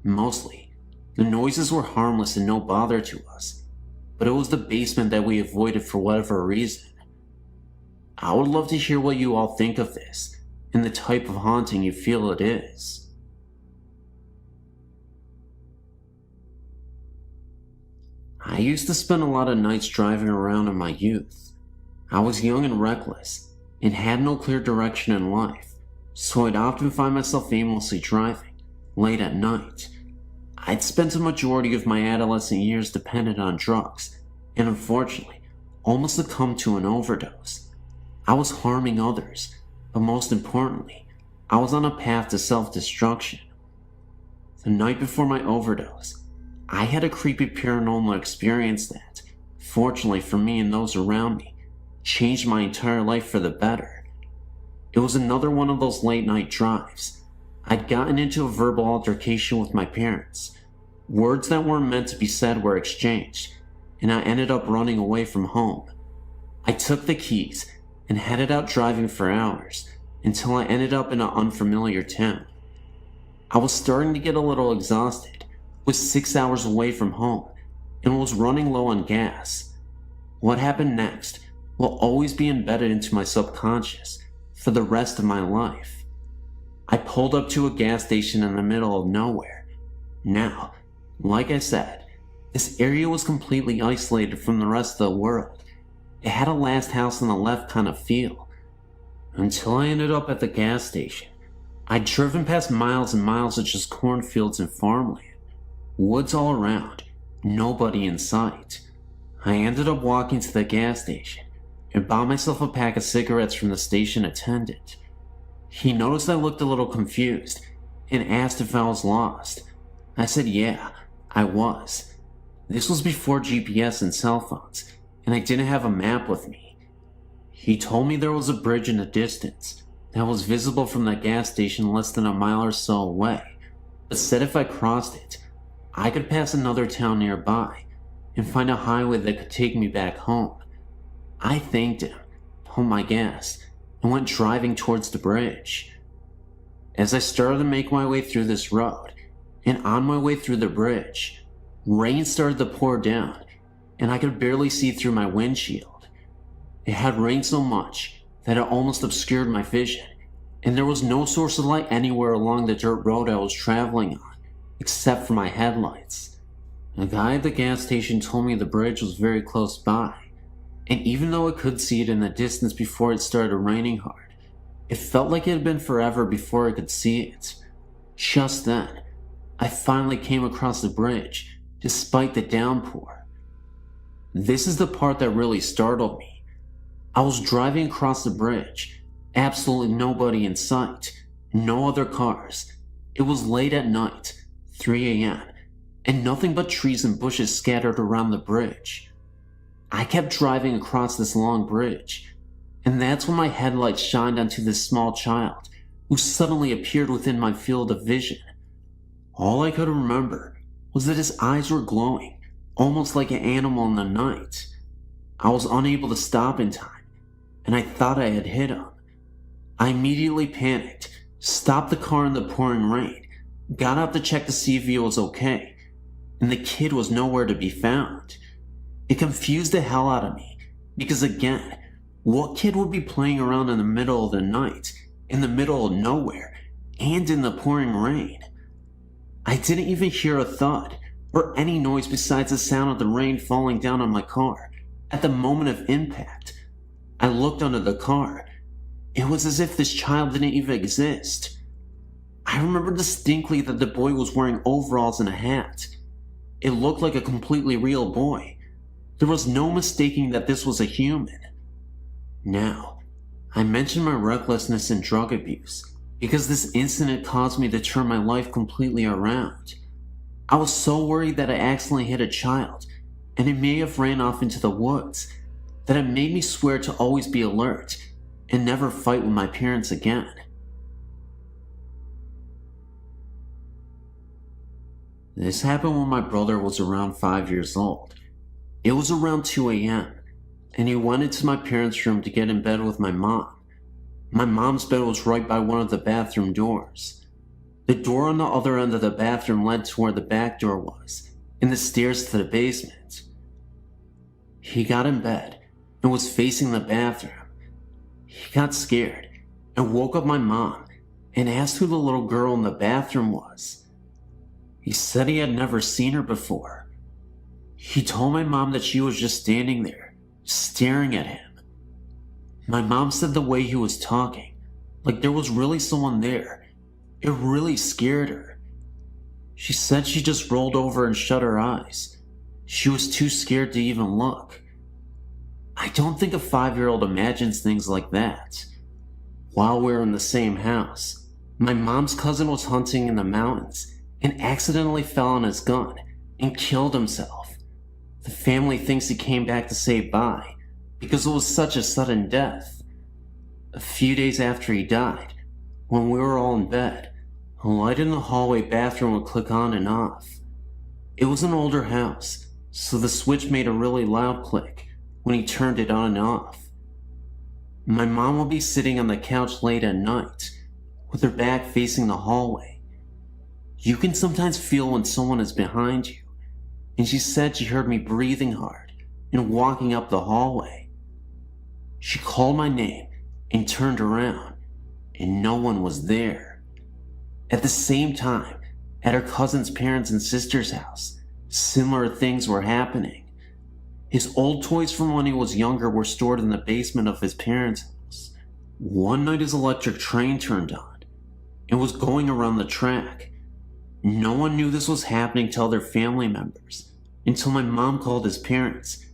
Speaker 1: Mostly, the noises were harmless and no bother to us, but it was the basement that we avoided for whatever reason. I would love to hear what you all think of this, and the type of haunting you feel it is. I used to spend a lot of nights driving around in my youth. I was young and reckless, and had no clear direction in life, so I'd often find myself aimlessly driving, late at night. I'd spent a majority of my adolescent years dependent on drugs, and unfortunately, almost succumbed to an overdose. I was harming others, but most importantly, I was on a path to self-destruction. The night before my overdose, I had a creepy paranormal experience that, fortunately for me and those around me, changed my entire life for the better. It was another one of those late night drives. I'd gotten into a verbal altercation with my parents. Words that weren't meant to be said were exchanged, and I ended up running away from home. I took the keys and headed out driving for hours until I ended up in an unfamiliar town. I was starting to get a little exhausted,
Speaker 3: was 6 hours away from home and was running low on gas. What happened next will always be embedded into my subconscious for the rest of my life. I pulled up to a gas station in the middle of nowhere. Now, like I said, this area was completely isolated from the rest of the world. It had a last house on the left kind of feel. Until I ended up at the gas station, I'd driven past miles and miles of just cornfields and farmland. Woods all around, nobody in sight. I ended up walking to the gas station and bought myself a pack of cigarettes from the station attendant. He noticed I looked a little confused and asked if I was lost. I said yeah, I was. This was before GPS and cell phones, and I didn't have a map with me. He told me there was a bridge in the distance that was visible from the gas station less than a mile or so away, but said if I crossed it, I could pass another town nearby and find a highway that could take me back home. I thanked him, pumped my gas, and went driving towards the bridge. As I started to make my way through this road, and on my way through the bridge, rain started to pour down, and I could barely see through my windshield. It had rained so much that it almost obscured my vision, and there was no source of light anywhere along the dirt road I was traveling on, except for my headlights. The guy at the gas station told me the bridge was very close by, and even though I could see it in the distance before it started raining hard, it felt like it had been forever before I could see it. Just then, I finally came across the bridge, despite the downpour. This is the part that really startled me. I was driving across the bridge, absolutely nobody in sight, no other cars. It was late at night, 3 a.m., and nothing but trees and bushes scattered around the bridge. I kept driving across this long bridge, and that's when my headlights shined onto this small child who suddenly appeared within my field of vision. All I could remember was that his eyes were glowing, almost like an animal in the night. I was unable to stop in time, and I thought I had hit him. I immediately panicked, stopped the car in the pouring rain, got out to check to see if he was okay, and the kid was nowhere to be found. It confused the hell out of me, because again, what kid would be playing around in the middle of the night, in the middle of nowhere, and in the pouring rain? I didn't even hear a thud, or any noise besides the sound of the rain falling down on my car. At the moment of impact, I looked under the car. It was as if this child didn't even exist. I remember distinctly that the boy was wearing overalls and a hat. It looked like a completely real boy. There was no mistaking that this was a human. Now, I mentioned my recklessness and drug abuse because this incident caused me to turn my life completely around. I was so worried that I accidentally hit a child, and it may have ran off into the woods, that it made me swear to always be alert and never fight with my parents again. This happened when my brother was around 5 years old. It was around 2 a.m., and he went into my parents' room to get in bed with my mom. My mom's bed was right by one of the bathroom doors. The door on the other end of the bathroom led to where the back door was, and the stairs to the basement. He got in bed and was facing the bathroom. He got scared and woke up my mom and asked who the little girl in the bathroom was. He said he had never seen her before. He told my mom that she was just standing there, staring at him. My mom said the way he was talking, like there was really someone there, it really scared her. She said she just rolled over and shut her eyes. She was too scared to even look. I don't think a 5-year-old imagines things like that. While we were in the same house, my mom's cousin was hunting in the mountains and accidentally fell on his gun and killed himself. The family thinks he came back to say bye because it was such a sudden death. A few days after he died, when we were all in bed, a light in the hallway bathroom would click on and off. It was an older house, so the switch made a really loud click when he turned it on and off. My mom would be sitting on the couch late at night, with her back facing the hallway.
Speaker 1: You can sometimes feel when someone is behind you, and she said she heard me breathing hard and walking up the hallway. She called my name and turned around, and no one was there. At the same time, at her cousin's parents' and sister's house, similar things were happening. His old toys from when he was younger were stored in the basement of his parents' house. One night his electric train turned on. It was going around the track. No one knew this was happening to other family members until my mom called his parents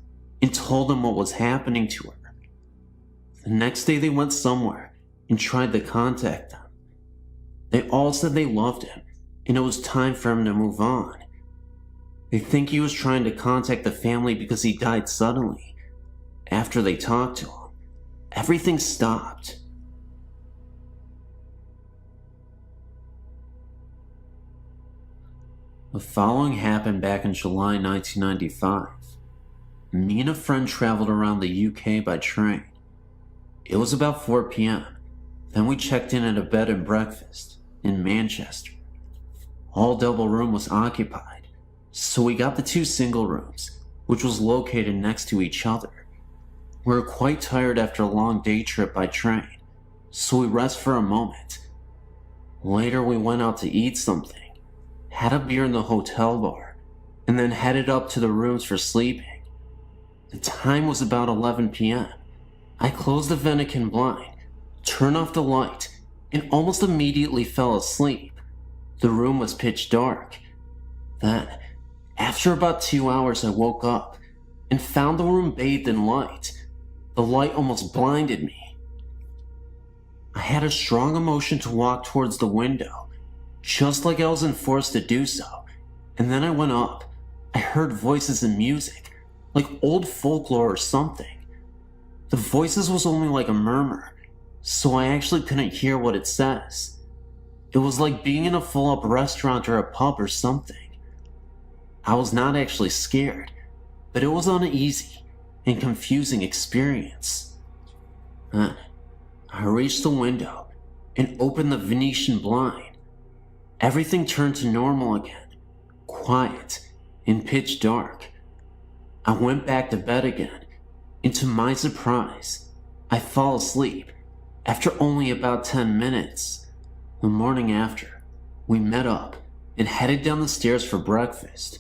Speaker 1: and told them what was happening to her. The next day they went somewhere and tried to contact them. They all said they loved him and it was time for him to move on. They think he was trying to contact the family because he died suddenly. After they talked to him, everything stopped. The following happened back in July 1995. Me and a friend traveled around the UK by train. It was about 4 p.m. Then we checked in at a bed and breakfast in Manchester. All double room was occupied, so we got the 2 single rooms, which was located next to each other. We were quite tired after a long day trip by train, so we rest for a moment. Later we went out to eat something, had a beer in the hotel bar, and then headed up to the rooms for sleeping. The time was about 11 p.m. I closed the Vatican blind, turned off the light, and almost immediately fell asleep. The room was pitch dark. Then, after about 2 hours, I woke up and found the room bathed in light. The light almost blinded me. I had a strong emotion to walk towards the window, just like I was enforced to do so, and then I went up. I heard voices and music, like old folklore or something. The voices was only like a murmur, so I actually couldn't hear what it says. It was like being in a full-up restaurant or a pub or something. I was not actually scared, but it was an uneasy and confusing experience. Then, I reached the window and opened the Venetian blind. Everything turned to normal again, quiet and pitch dark. I went back to bed again, and to my surprise, I fell asleep after only about 10 minutes. The morning after, we met up and headed down the stairs for breakfast.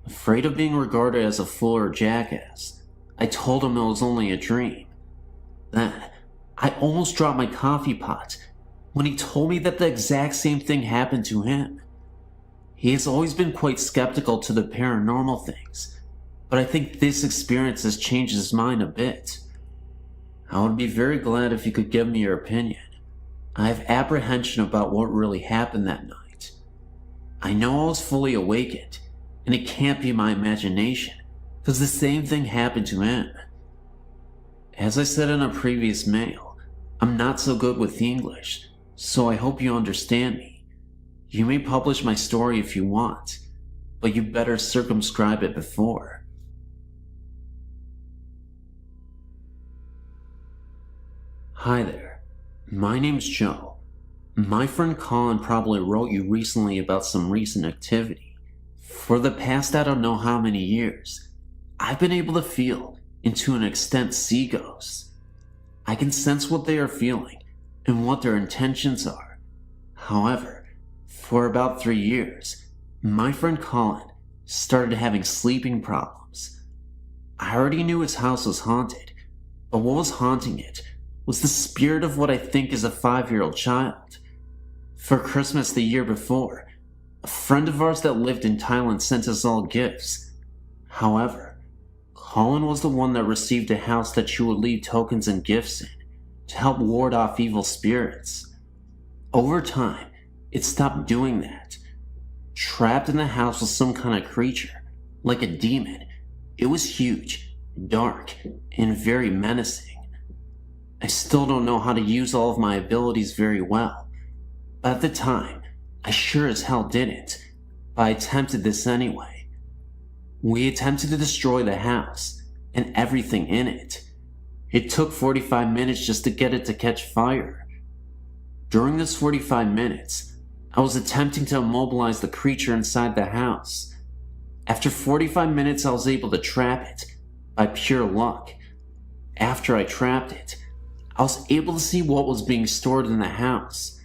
Speaker 1: Afraid of being regarded as a fool or jackass, I told him it was only a dream. Then, I almost dropped my coffee pot when he told me that the exact same thing happened to him. He has always been quite skeptical to the paranormal things, but I think this experience has changed his mind a bit. I would be very glad if you could give me your opinion. I have apprehension about what really happened that night. I know I was fully awakened, and it can't be my imagination, because the same thing happened to him. As I said in a previous mail, I'm not so good with English, so I hope you understand me. You may publish my story if you want, but you better circumscribe it before. Hi there, my name's Joe. My friend Colin probably wrote you recently about some recent activity. For the past I don't know how many years, I've been able to feel, and to an extent see ghosts. I can sense what they are feeling and what their intentions are. However, for about 3 years, my friend Colin started having sleeping problems. I already knew his house was haunted, but what was haunting it was the spirit of what I think is a 5-year-old child. For Christmas the year before, a friend of ours that lived in Thailand sent us all gifts. However, Colin was the one that received a house that you would leave tokens and gifts in to help ward off evil spirits. Over time, it stopped doing that. Trapped in the house was some kind of creature, like a demon. It was huge, dark, and very menacing. I still don't know how to use all of my abilities very well, but at the time, I sure as hell didn't, but I attempted this anyway. We attempted to destroy the house, and everything in it. It took 45 minutes just to get it to catch fire. During this 45 minutes,
Speaker 4: I was attempting to immobilize the creature inside the house. After 45 minutes, I was able to trap it, by pure luck. After I trapped it, I was able to see what was being stored in the house.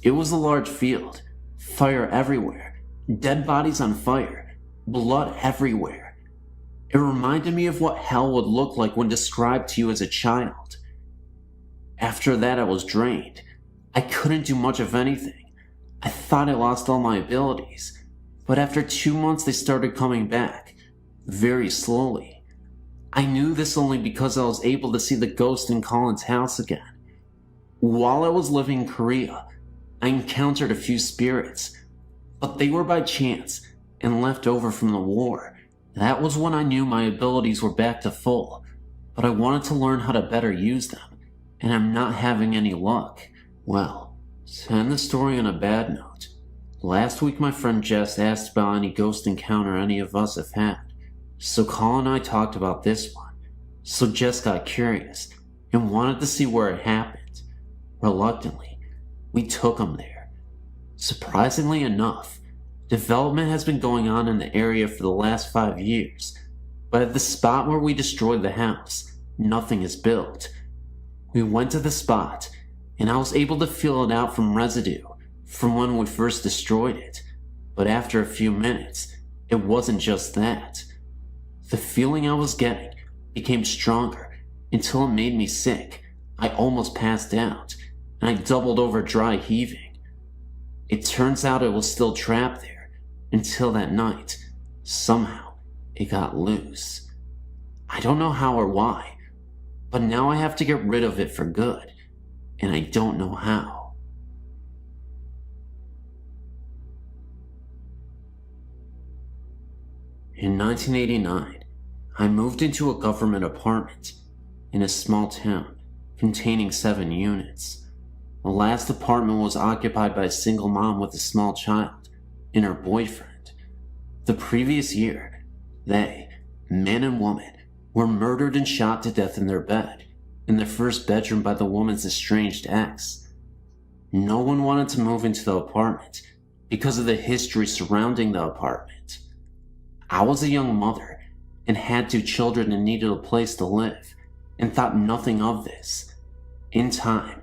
Speaker 4: It was a large field, fire everywhere, dead bodies on fire, blood everywhere. It reminded me of what hell would look like when described to you as a child. After that, I was drained. I couldn't do much of anything. I thought I lost all my abilities, but after 2 months they started coming back, very slowly. I knew this only because I was able to see the ghost in Colin's house again. While I was living in Korea, I encountered a few spirits, but they were by chance and left over from the war. That was when I knew my abilities were back to full, but I wanted to learn how to better use them, and I'm not having any luck. Well, to end the story on a bad note, last week my friend Jess asked about any ghost encounter any of us have had, so Colin and I talked about this one. So Jess got curious and wanted to see where it happened. Reluctantly, we took him there. Surprisingly enough, development has been going on in the area for the last 5 years, but at the spot where we destroyed the house, nothing is built. We went to the spot, and I was able to feel it out from residue from when we first destroyed it, but after a few minutes, it wasn't just that. The feeling I was getting became stronger until it made me sick. I almost passed out, and I doubled over dry heaving. It turns out it was still trapped there until that night. Somehow, it got loose. I don't know how or why, but now I have to get rid of it for good. And I don't know how. In 1989, I moved into a government apartment in a small town containing 7 units. The last apartment was occupied by a single mom with a small child and her boyfriend. The previous year, they, man and woman, were murdered and shot to death in their bed in the first bedroom by the woman's estranged ex. No one wanted to move into the apartment because of the history surrounding the apartment. I was a young mother and had 2 children and needed a place to live, and thought nothing of this. In time,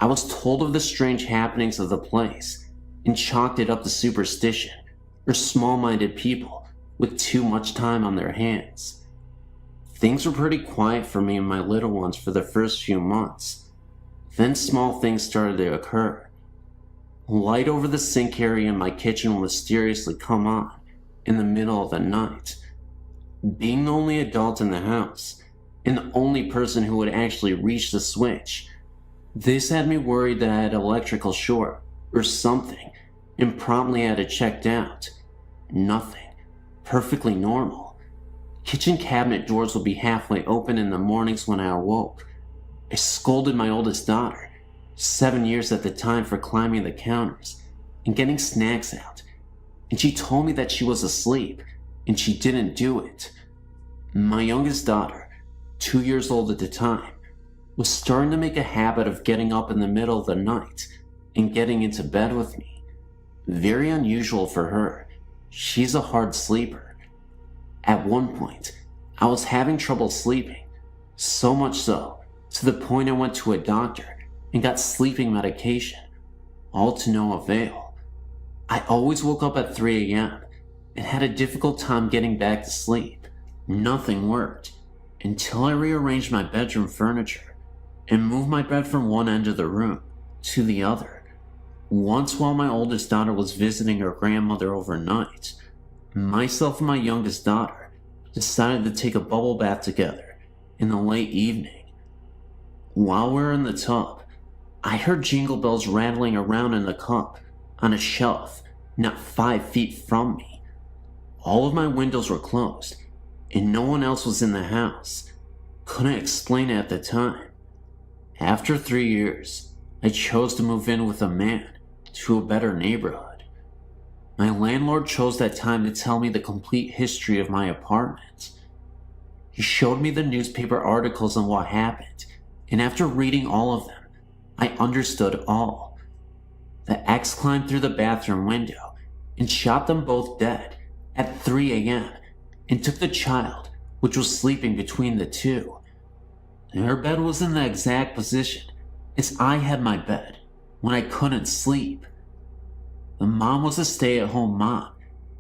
Speaker 4: I was told of the strange happenings of the place and chalked it up to superstition or small-minded people with too much time on their hands. Things were pretty quiet for me and my little ones for the first few months. Then small things started to occur. Light over the sink area in my kitchen will mysteriously come on in the middle of the night. Being the only adult in the house, and the only person who would actually reach the switch, this had me worried that I had an electrical short or something, and promptly had it checked out. Nothing. Perfectly normal. Kitchen cabinet doors would be halfway open in the mornings when I awoke. I scolded my oldest daughter, 7 years at the time, for climbing the counters and getting snacks out, and she told me that she was asleep and she didn't do it. My youngest daughter, 2 years old at the time, was starting to make a habit of getting up in the middle of the night and getting into bed with me. Very unusual for her. She's a hard sleeper. At one point, I was having trouble sleeping, so much so, to the point I went to a doctor and got sleeping medication, all to no avail. I always woke up at 3 a.m. and had a difficult time getting back to sleep. Nothing worked, until I rearranged my bedroom furniture and moved my bed from one end of the room to the other. Once, while my oldest daughter was visiting her grandmother overnight, myself and my youngest daughter decided to take a bubble bath together in the late evening. While we were in the tub, I heard jingle bells rattling around in the cup on a shelf not 5 feet from me. All of my windows were closed, and no one else was in the house. Couldn't explain it at the time. After 3 years, I chose to move in with a man to a better neighborhood. My landlord chose that time to tell me the complete history of my apartment. He showed me the newspaper articles on what happened, and after reading all of them, I understood all. The ex climbed through the bathroom window and shot them both dead at 3 a.m. and took the child, which was sleeping between the two. Her bed was in the exact position as I had my bed when I couldn't sleep. The mom was a stay-at-home mom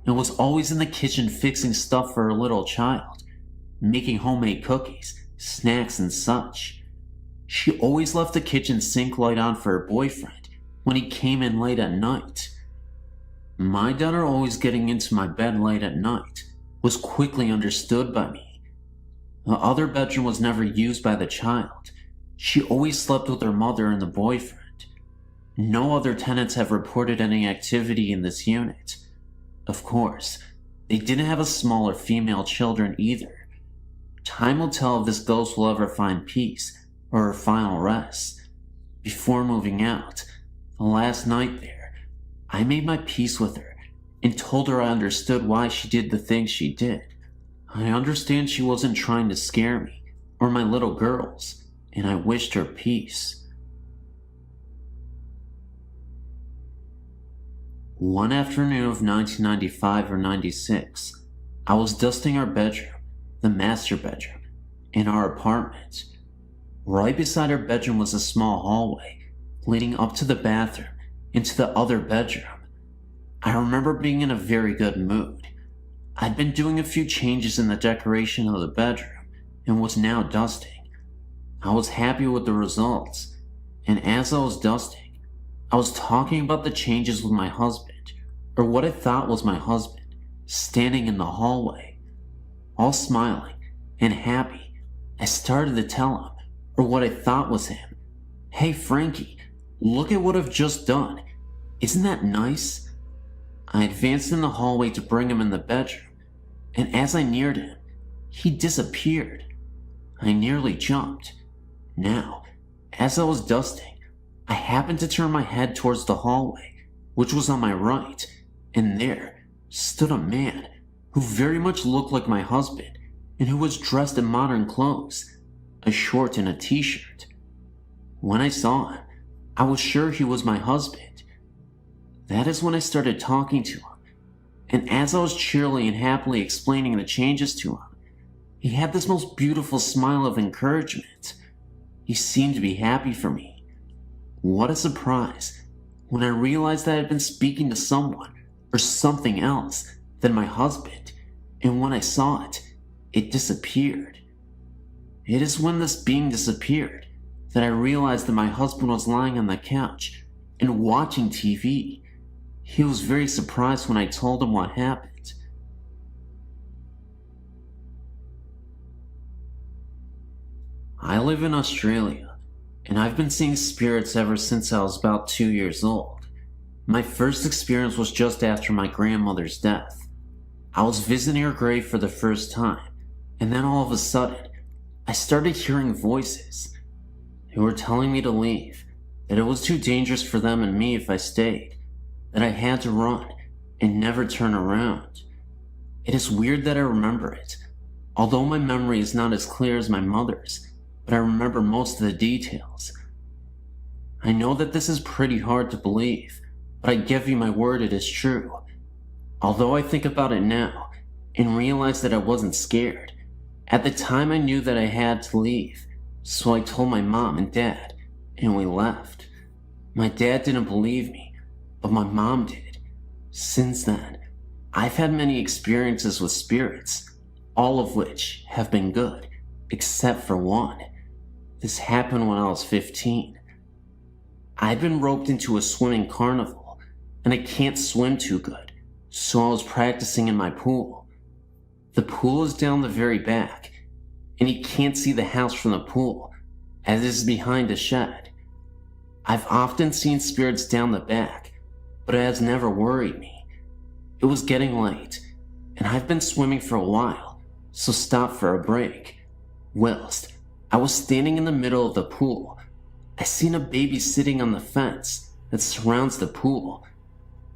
Speaker 4: and was always in the kitchen fixing stuff for her little child, making homemade cookies, snacks, and such. She always left the kitchen sink light on for her boyfriend when he came in late at night. My daughter always getting into my bed late at night was quickly understood by me. The other bedroom was never used by the child. She always slept with her mother and the boyfriend. No other tenants have reported any activity in this unit. Of course, they didn't have a smaller female children either. Time will tell if this ghost will ever find peace or her final rest. Before moving out, the last night there, I made my peace with her and told her I understood why she did the things she did. I understand she wasn't trying to scare me or my little girls, and I wished her peace. One afternoon of 1995 or 96, I was dusting our bedroom, the master bedroom, in our apartment. Right beside our bedroom was a small hallway leading up to the bathroom into the other bedroom. I remember being in a very good mood. I'd been doing a few changes in the decoration of the bedroom and was now dusting. I was happy with the results, and as I was dusting, I was talking about the changes with my husband, or what I thought was my husband, standing in the hallway. All smiling and happy, I started to tell him, or what I thought was him, "Hey Frankie, look at what I've just done. Isn't that nice?" I advanced in the hallway to bring him in the bedroom, and as I neared him, he disappeared. I nearly jumped. Now, as I was dusting, I happened to turn my head towards the hallway, which was on my right, and there stood a man who very much looked like my husband and who was dressed in modern clothes, a short and a t-shirt. When I saw him, I was sure he was my husband. That is when I started talking to him, and as I was cheerily and happily explaining the changes to him, he had this most beautiful smile of encouragement. He seemed to be happy for me. What a surprise when I realized that I had been speaking to someone or something else than my husband, and when I saw it, it disappeared. It is when this being disappeared that I realized that my husband was lying on the couch and watching TV. He was very surprised when I told him what happened. I live in Australia, and I've been seeing spirits ever since I was about 2 years old. My first experience was just after my grandmother's death. I was visiting her grave for the first time, and then all of a sudden, I started hearing voices. They were telling me to leave, that it was too dangerous for them and me if I stayed, that I had to run and never turn around. It is weird that I remember it, although my memory is not as clear as my mother's, but I remember most of the details. I know that this is pretty hard to believe, but I give you my word it is true. Although I think about it now and realize that I wasn't scared, at the time I knew that I had to leave, so I told my mom and dad, and we left. My dad didn't believe me, but my mom did. Since then, I've had many experiences with spirits, all of which have been good, except for one. This happened when I was 15. I'd been roped into a swimming carnival, and I can't swim too good, so I was practicing in my pool. The pool is down the very back, and you can't see the house from the pool, as it is behind a shed. I've often seen spirits down the back, but it has never worried me. It was getting late, and I've been swimming for a while, so stopped for a break. Whilst I was standing in the middle of the pool, I seen a baby sitting on the fence that surrounds the pool.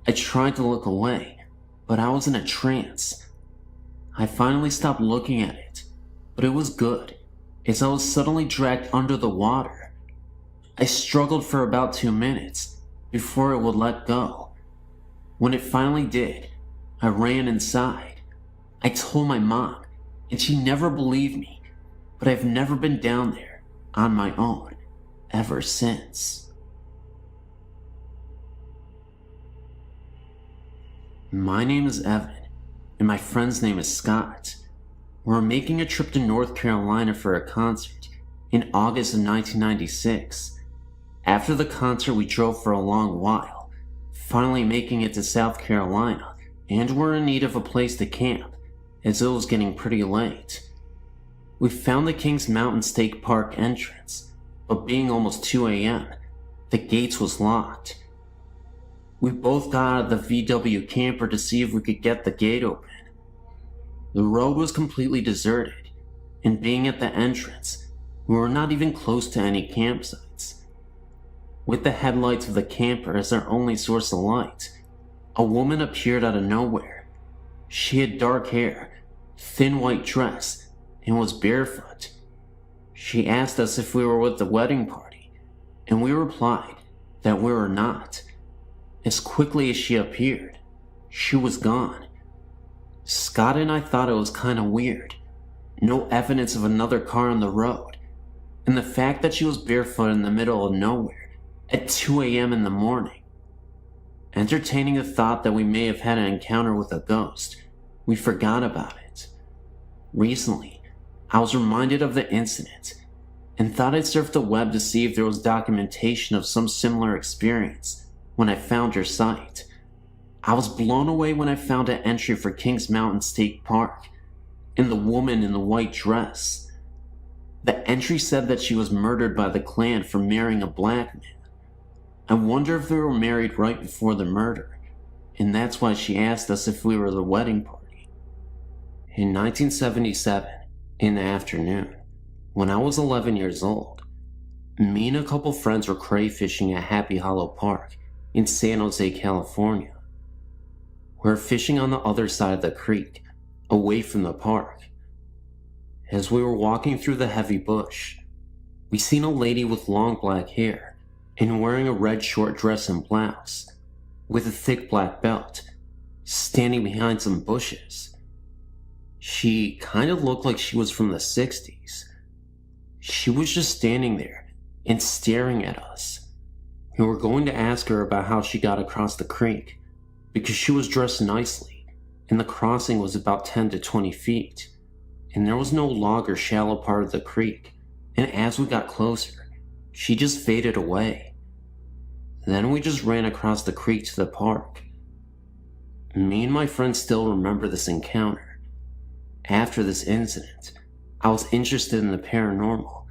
Speaker 4: I tried to look away, but I was in a trance. I finally stopped looking at it, but it was good, as I was suddenly dragged under the water. I struggled for about 2 minutes before it would let go. When it finally did, I ran inside. I told my mom, and she never believed me, but I've never been down there on my own ever since. My name is Evan, and my friend's name is Scott. We're making a trip to North Carolina for a concert in August of 1996. After the concert, we drove for a long while, finally making it to South Carolina, and we're in need of a place to camp, as it was getting pretty late. We found the Kings Mountain State Park entrance, but being almost 2 a.m., the gates was locked. We both got out of the VW camper to see if we could get the gate open. The road was completely deserted, and being at the entrance, we were not even close to any campsites. With the headlights of the camper as our only source of light, a woman appeared out of nowhere. She had dark hair, thin white dress, and was barefoot. She asked us if we were with the wedding party, and we replied that we were not. As quickly as she appeared, she was gone. Scott and I thought it was kind of weird. No evidence of another car on the road, and the fact that she was barefoot in the middle of nowhere at 2 a.m. in the morning. Entertaining the thought that we may have had an encounter with a ghost, we forgot about it. Recently, I was reminded of the incident and thought I'd surf the web to see if there was documentation of some similar experience when I found your site. I was blown away when I found an entry for Kings Mountain State Park and the woman in the white dress. The entry said that she was murdered by the Klan for marrying a black man. I wonder if they were married right before the murder, and that's why she asked us if we were the wedding party. In 1977, in the afternoon, when I was 11 years old, me and a couple friends were crayfishing at Happy Hollow Park in San Jose, California. We were fishing on the other side of the creek, away from the park. As we were walking through the heavy bush, we seen a lady with long black hair and wearing a red short dress and blouse, with a thick black belt, standing behind some bushes. She kind of looked like she was from the 60s. She was just standing there and staring at us. We were going to ask her about how she got across the creek, because she was dressed nicely, and the crossing was about 10 to 20 feet, and there was no log or shallow part of the creek, and as we got closer, she just faded away. Then we just ran across the creek to the park. Me and my friends still remember this encounter. After this incident, I was interested in the paranormal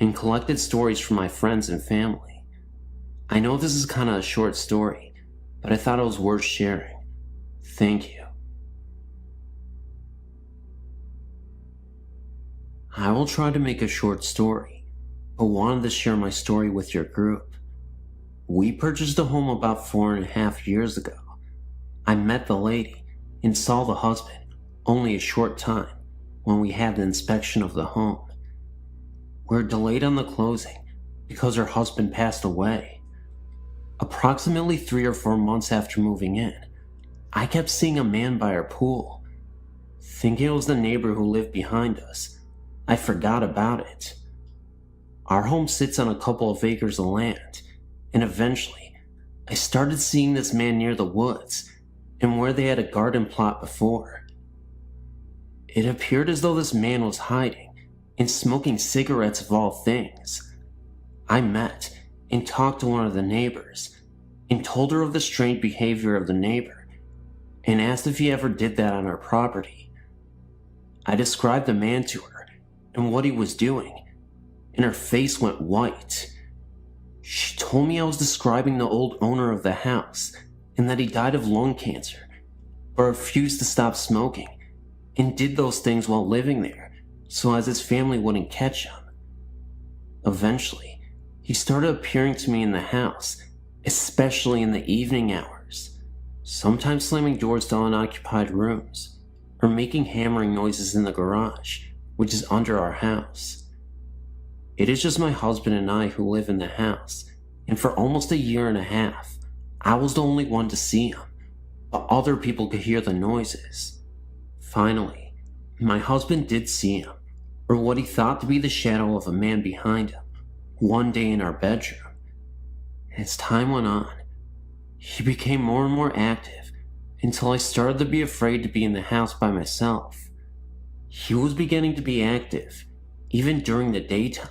Speaker 4: and collected stories from my friends and family. I know this is kind of a short story, but I thought it was worth sharing. Thank you. I will try to make a short story, but wanted to share my story with your group. We purchased a home about 4.5 years ago. I met the lady and saw the husband only a short time when we had the inspection of the home. We were delayed on the closing because her husband passed away. Approximately 3 or 4 months after moving in, I kept seeing a man by our pool. Thinking it was the neighbor who lived behind us, I forgot about it. Our home sits on a couple of acres of land, and eventually, I started seeing this man near the woods and where they had a garden plot before. It appeared as though this man was hiding and smoking cigarettes of all things. I met and talked to one of the neighbors and told her of the strange behavior of the neighbor and asked if he ever did that on our property. I described the man to her and what he was doing, and her face went white. She told me I was describing the old owner of the house and that he died of lung cancer, but refused to stop smoking and did those things while living there so as his family wouldn't catch him. Eventually, he started appearing to me in the house, especially in the evening hours, sometimes slamming doors to unoccupied rooms, or making hammering noises in the garage, which is under our house. It is just my husband and I who live in the house,
Speaker 3: and for almost a year and a half, I was the only one to see him, but other people could hear the noises. Finally, my husband did see him, or what he thought to be the shadow of a man behind him, one day in our bedroom. As time went on, he became more and more active until I started to be afraid to be in the house by myself. He was beginning to be active, even during the daytime.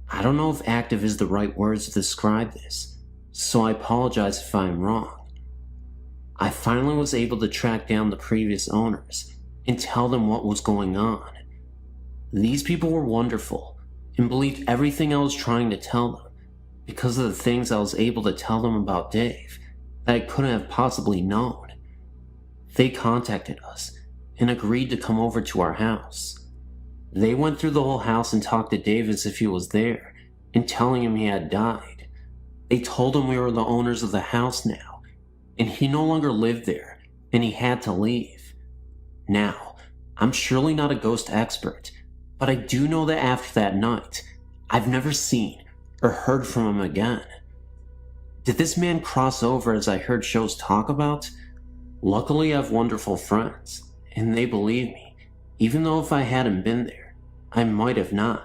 Speaker 3: I don't know if active is the right words to describe this, so I apologize if I am wrong. I finally was able to track down the previous owners and tell them what was going on. These people were wonderful and believed everything I was trying to tell them because of the things I was able to tell them about Dave that I couldn't have possibly known. They contacted us and agreed to come over to our house. They went through the whole house and talked to Dave as if he was there and telling him he had died. They told him we were the owners of the house now, and he no longer lived there, and he had to leave. Now, I'm surely not a ghost expert, but I do know that after that night, I've never seen or heard from him again. Did this man cross over as I heard shows talk about? Luckily, I have wonderful friends, and they believe me, even though if I hadn't been there, I might have not.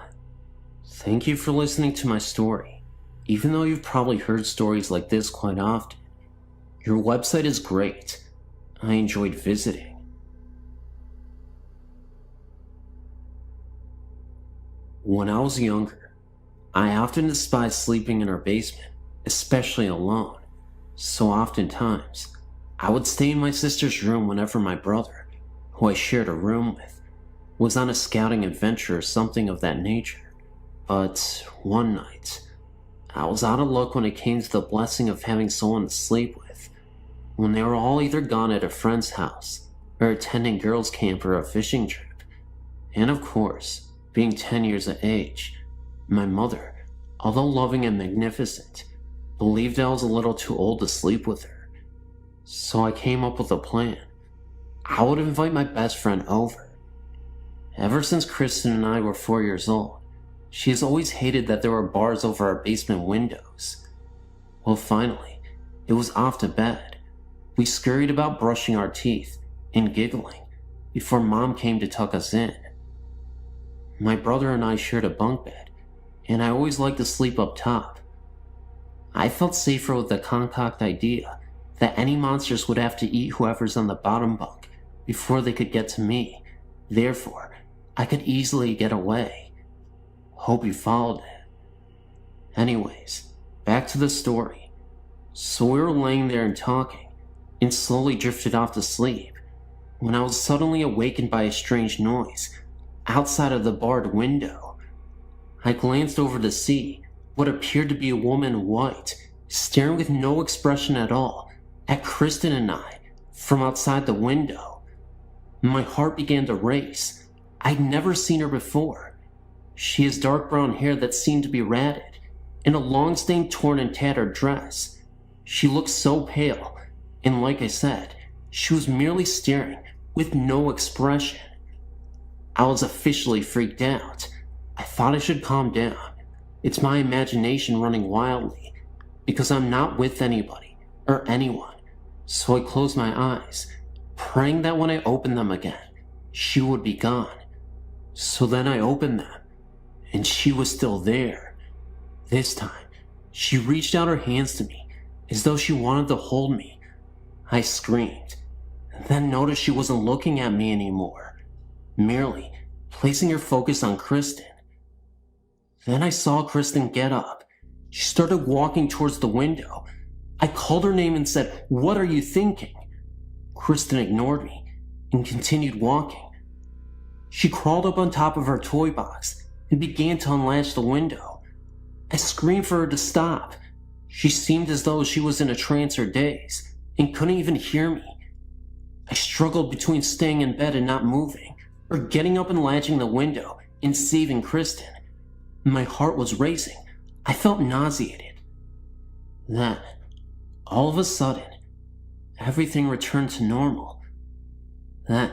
Speaker 3: Thank you for listening to my story, even though you've probably heard stories like this quite often. Your website is great. I enjoyed visiting. When I was younger, I often despised sleeping in our basement, especially alone. So oftentimes, I would stay in my sister's room whenever my brother, who I shared a room with, was on a scouting adventure or something of that nature. But one night, I was out of luck when it came to the blessing of having someone to sleep with, when they were all either gone at a friend's house or attending girls' camp or a fishing trip. And of course, being 10 years of age, my mother, although loving and magnificent, believed I was a little too old to sleep with her. So I came up with a plan. I would invite my best friend over. Ever since Kristen and I were 4 years old, she has always hated that there were bars over our basement windows. Well, finally, it was off to bed. We scurried about brushing our teeth and giggling before Mom came to tuck us in. My brother and I shared a bunk bed, and I always liked to sleep up top. I felt safer with the concoct idea that any monsters would have to eat whoever's on the bottom bunk before they could get to me. Therefore, I could easily get away. Hope you followed it. Anyways, back to the story. So we were laying there and talking, and slowly drifted off to sleep, when I was suddenly awakened by a strange noise outside of the barred window. I glanced over to see what appeared to be a woman in white, staring with no expression at all at Kristen and I from outside the window. My heart began to race. I'd never seen her before. She has dark brown hair that seemed to be ratted, and a long-stained, torn and tattered dress. She looked so pale, and like I said, she was merely staring with no expression. I was officially freaked out. I thought I should calm down. It's my imagination running wildly, because I'm not with anybody or anyone. So I closed my eyes, praying that when I opened them again, she would be gone. So then I opened them, and she was still there. This time, she reached out her hands to me, as though she wanted to hold me. I screamed, and then noticed she wasn't looking at me anymore, merely placing her focus on Kristen. Then I saw Kristen get up. She started walking towards the window. I called her name and said, "What are you thinking?" Kristen ignored me and continued walking. She crawled up on top of her toy box and began to unlatch the window. I screamed for her to stop. She seemed as though she was in a trance or daze and couldn't even hear me. I struggled between staying in bed and not moving, or getting up and latching the window and saving Kristen. My heart was racing. I felt nauseated. Then, all of a sudden, everything returned to normal. Then,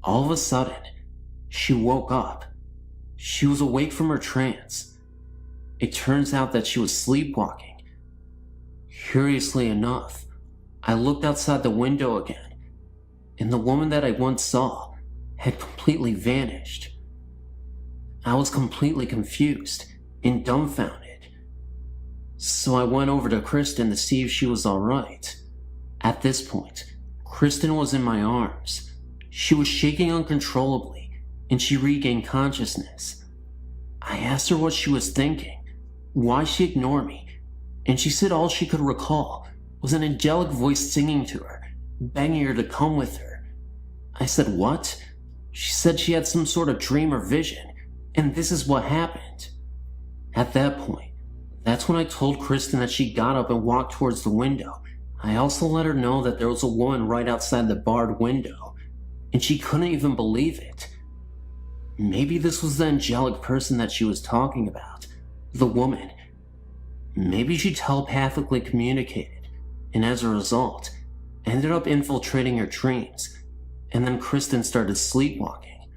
Speaker 3: all of a sudden, she woke up. She was awake from her trance.
Speaker 4: It turns out that she was sleepwalking. Curiously enough, I looked outside the window again, and the woman that I once saw had completely vanished. I was completely confused and dumbfounded. So I went over to Kristen to see if she was alright. At this point, Kristen was in my arms. She was shaking uncontrollably, and she regained consciousness. I asked her what she was thinking, why she ignored me, and she said all she could recall was an angelic voice singing to her, begging her to come with her. I said, "What?" She said she had some sort of dream or vision, and this is what happened. At that point, that's when I told Kristen that she got up and walked towards the window. I also let her know that there was a woman right outside the barred window, and she couldn't even believe it. Maybe this was the angelic person that she was talking about, the woman. Maybe she telepathically communicated, and as a result, ended up infiltrating her dreams, and then Kristen started sleepwalking.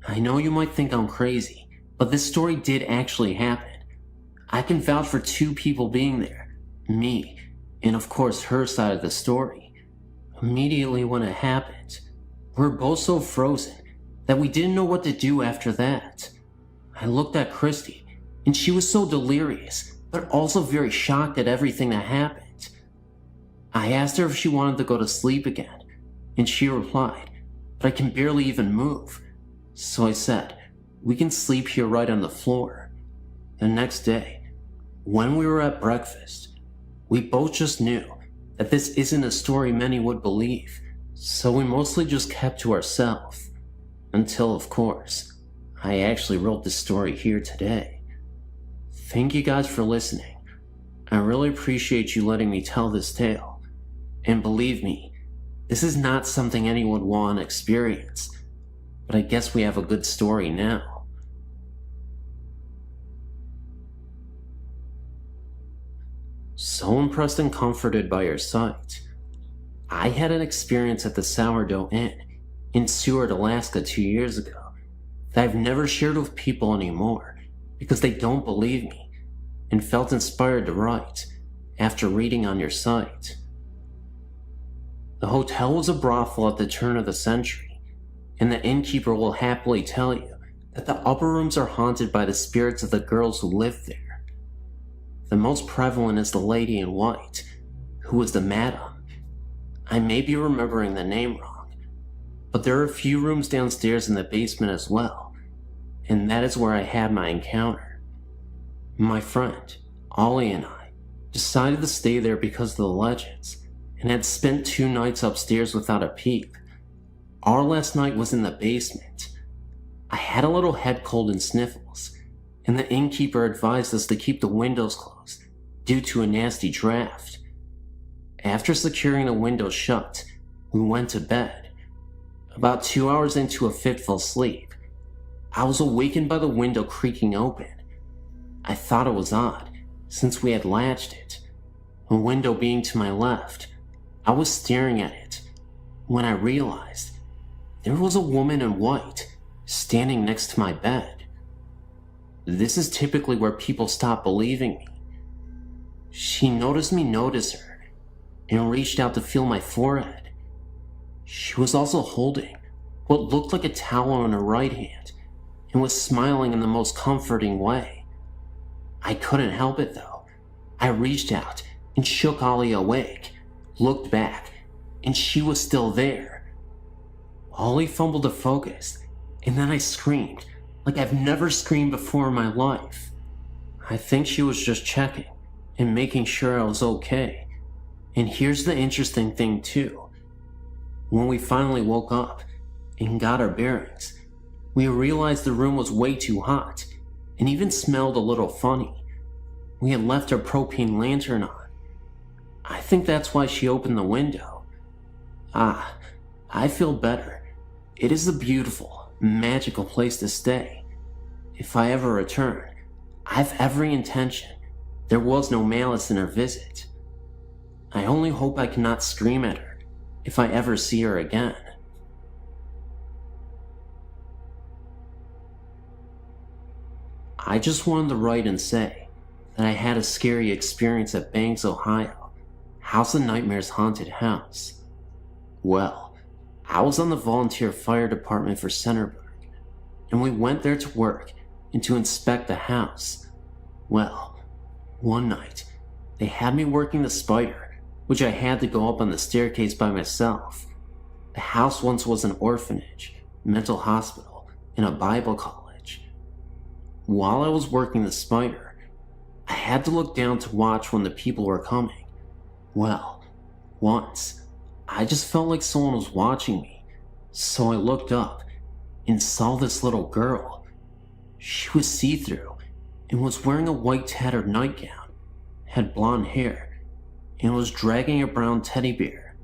Speaker 4: I know you might think I'm crazy, but this story did actually happen. I can vouch for two people being there, me, and of course her side of the story. Immediately when it happened, we were both so frozen that we didn't know what to do after that. I looked at Christy, and she was so delirious, but also very shocked at everything that happened. I asked her if she wanted to go to sleep again, and she replied, "But I can barely even move." So I said, "We can sleep here right on the floor." The next day, when we were at breakfast, we both just knew that this isn't a story many would believe, so we mostly just kept to ourselves. Until, of course, I actually wrote this story here today. Thank you guys for listening. I really appreciate you letting me tell this tale. And believe me, this is not something anyone would want to experience, but I guess we have a good story now. So impressed and comforted by your sight, I had an experience at the Sourdough Inn in Seward, Alaska 2 years ago that I've never shared with people anymore because they don't believe me, and felt inspired to write after reading on your site. The hotel was a brothel at the turn of the century, and the innkeeper will happily tell you that the upper rooms are haunted by the spirits of the girls who lived there. The most prevalent is the lady in white, who was the madam. I may be remembering the name wrong, but there are a few rooms downstairs in the basement as well, and that is where I had my encounter. My friend, Ollie, and I decided to stay there because of the legends, and had spent 2 nights upstairs without a peep. Our last night was in the basement. I had a little head cold and sniffles, and the innkeeper advised us to keep the windows closed due to a nasty draft. After securing the windows shut, we went to bed. About 2 hours into a fitful sleep, I was awakened by the window creaking open. I thought it was odd, since we had latched it. The window being to my left, I was staring at it when I realized there was a woman in white standing next to my bed. This is typically where people stop believing me. She noticed me notice her and reached out to feel my forehead. She was also holding what looked like a towel in her right hand and was smiling in the most comforting way. I couldn't help it though. I reached out and shook Ollie awake, looked back, and she was still there. Ollie fumbled to focus, and then I screamed like I've never screamed before in my life. I think she was just checking and making sure I was okay. And here's the interesting thing too. When we finally woke up and got our bearings, we realized the room was way too hot and even smelled a little funny. We had left our propane lantern on. I think that's why she opened the window. I feel better. It is a beautiful, magical place to stay. If I ever return, I've every intention. There was no malice in her visit. I only hope I cannot scream at her if I ever see her again.
Speaker 1: I just wanted to write and say that I had a scary experience at Banks, Ohio, House of Nightmares haunted house. Well, I was on the volunteer fire department for Centerburg, and we went there to work and to inspect the house. Well, one night, they had me working the spider, which I had to go up on the staircase by myself. The house once was an orphanage, mental hospital, and a Bible college. While I was working the spider, I had to look down to watch when the people were coming. Well, once, I just felt like someone was watching me, so I looked up and saw this little girl. She was see-through and was wearing a white tattered nightgown, had blonde hair, and was dragging a brown teddy bear.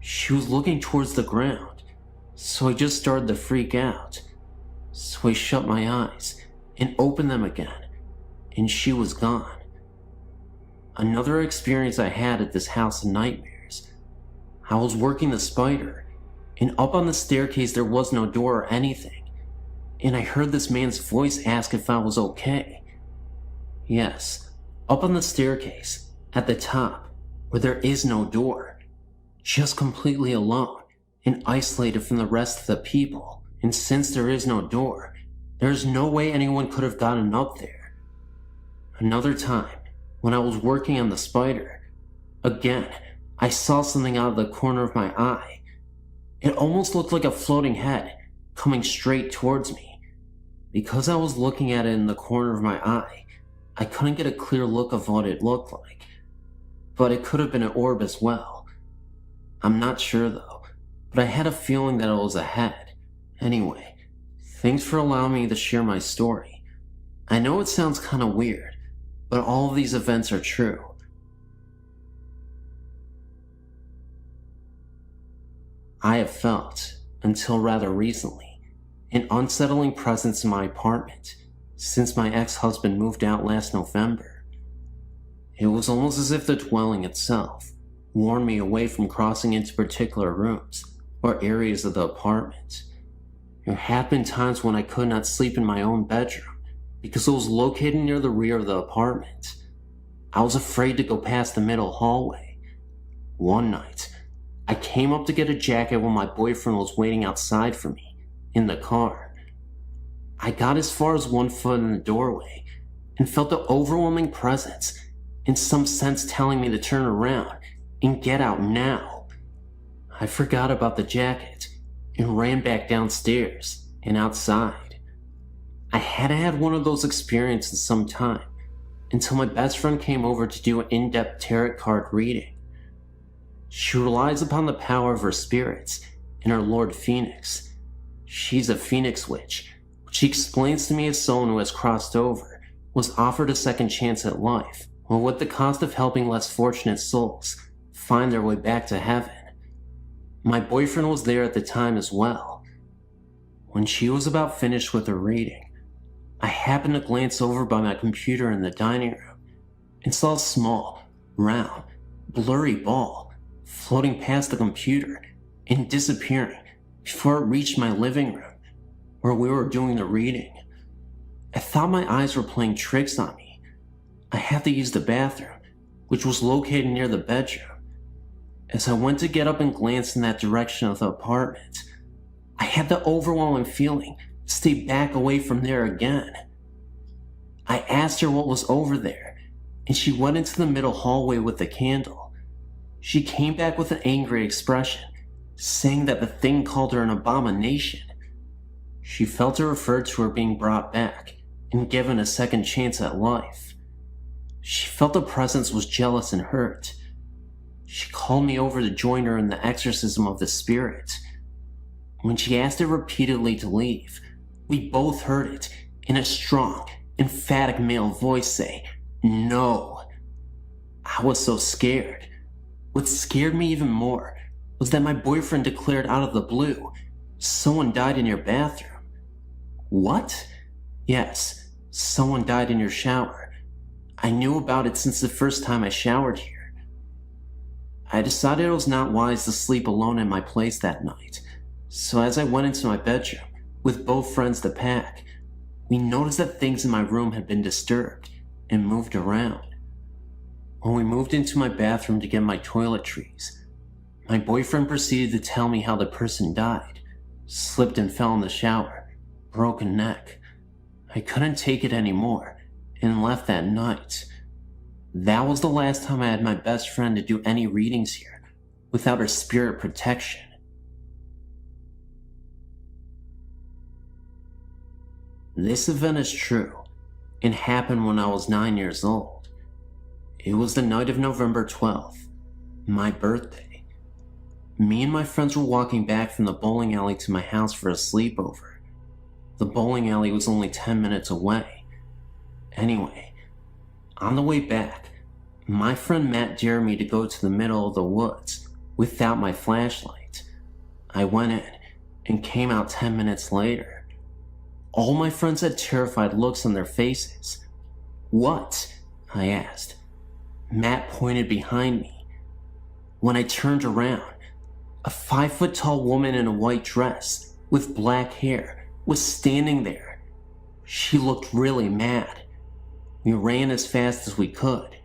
Speaker 1: She was looking towards the ground, so I just started to freak out. So I shut my eyes and opened them again, and she was gone. Another experience I had at this house of nightmares. I was working the spider, and up on the staircase there was no door or anything, and I heard this man's voice ask if I was okay. Yes, up on the staircase, at the top, where there is no door, just completely alone and isolated from the rest of the people, and since there is no door, there is no way anyone could have gotten up there. Another time, when I was working on the spider, again, I saw something out of the corner of my eye. It almost looked like a floating head coming straight towards me. Because I was looking at it in the corner of my eye, I couldn't get a clear look of what it looked like. But it could have been an orb as well. I'm not sure though, but I had a feeling that it was a head. Anyway, thanks for allowing me to share my story. I know it sounds kinda weird, but all of these events are true. I have felt, until rather recently, an unsettling presence in my apartment since my ex-husband moved out last November. It was almost as if the dwelling itself warned me away from crossing into particular rooms or areas of the apartment. There had been times when I could not sleep in my own bedroom because it was located near the rear of the apartment. I was afraid to go past the middle hallway. One night, I came up to get a jacket while my boyfriend was waiting outside for me, in the car. I got as far as 1 foot in the doorway and felt the overwhelming presence, in some sense telling me to turn around and get out now. I forgot about the jacket and ran back downstairs and outside. I hadn't had one of those experiences in some time until my best friend came over to do an in-depth tarot card reading. She relies upon the power of her spirits and her Lord Phoenix. She's a Phoenix witch, which she explains to me as someone who has crossed over, was offered a second chance at life, or with the cost of helping less fortunate souls find their way back to heaven. My boyfriend was there at the time as well. When she was about finished with her reading, I happened to glance over by my computer in the dining room and saw a small, round, blurry ball floating past the computer and disappearing before it reached my living room where we were doing the reading. I thought my eyes were playing tricks on me. I had to use the bathroom, which was located near the bedroom. As I went to get up and glance in that direction of the apartment, I had the overwhelming feeling to stay back away from there again. I asked her what was over there, and she went into the middle hallway with the candle. She came back with an angry expression, saying that the thing called her an abomination. She felt it referred to her being brought back and given a second chance at life. She felt the presence was jealous and hurt. She called me over to join her in the exorcism of the spirit. When she asked it repeatedly to leave, we both heard it in a strong, emphatic male voice say, "No." I was so scared. What scared me even more was that my boyfriend declared out of the blue, "Someone died in your bathroom." What? Yes, someone died in your shower. I knew about it since the first time I showered here. I decided it was not wise to sleep alone in my place that night, so as I went into my bedroom with both friends to pack,
Speaker 3: we noticed that things in my room had been disturbed and moved around. When we moved into my bathroom to get my toiletries, my boyfriend proceeded to tell me how the person died, slipped and fell in the shower, broken neck. I couldn't take it anymore and left that night. That was the last time I had my best friend to do any readings here without her spirit protection. This event is true and happened when I was 9 years old. It was the night of November 12th, my birthday. Me and my friends were walking back from the bowling alley to my house for a sleepover. The bowling alley was only 10 minutes away. Anyway, on the way back, my friend Matt dared me to go to the middle of the woods without my flashlight. I went in and came out 10 minutes later. All my friends had terrified looks on their faces. "What?" I asked. Matt pointed behind me. When I turned around, a 5-foot-tall woman in a white dress with black hair was standing there. She looked really mad. We ran as fast as we could.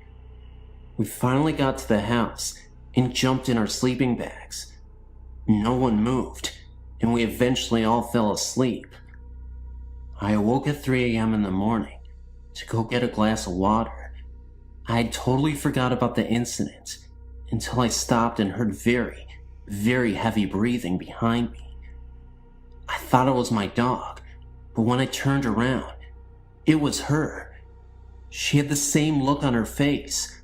Speaker 3: We finally got to the house and jumped in our sleeping bags. No one moved, and we eventually all fell asleep. I awoke at 3 a.m. in the morning to go get a glass of water. I had totally forgot about the incident until I stopped and heard very, very heavy breathing behind me. I thought it was my dog, but when I turned around, it was her. She had the same look on her face.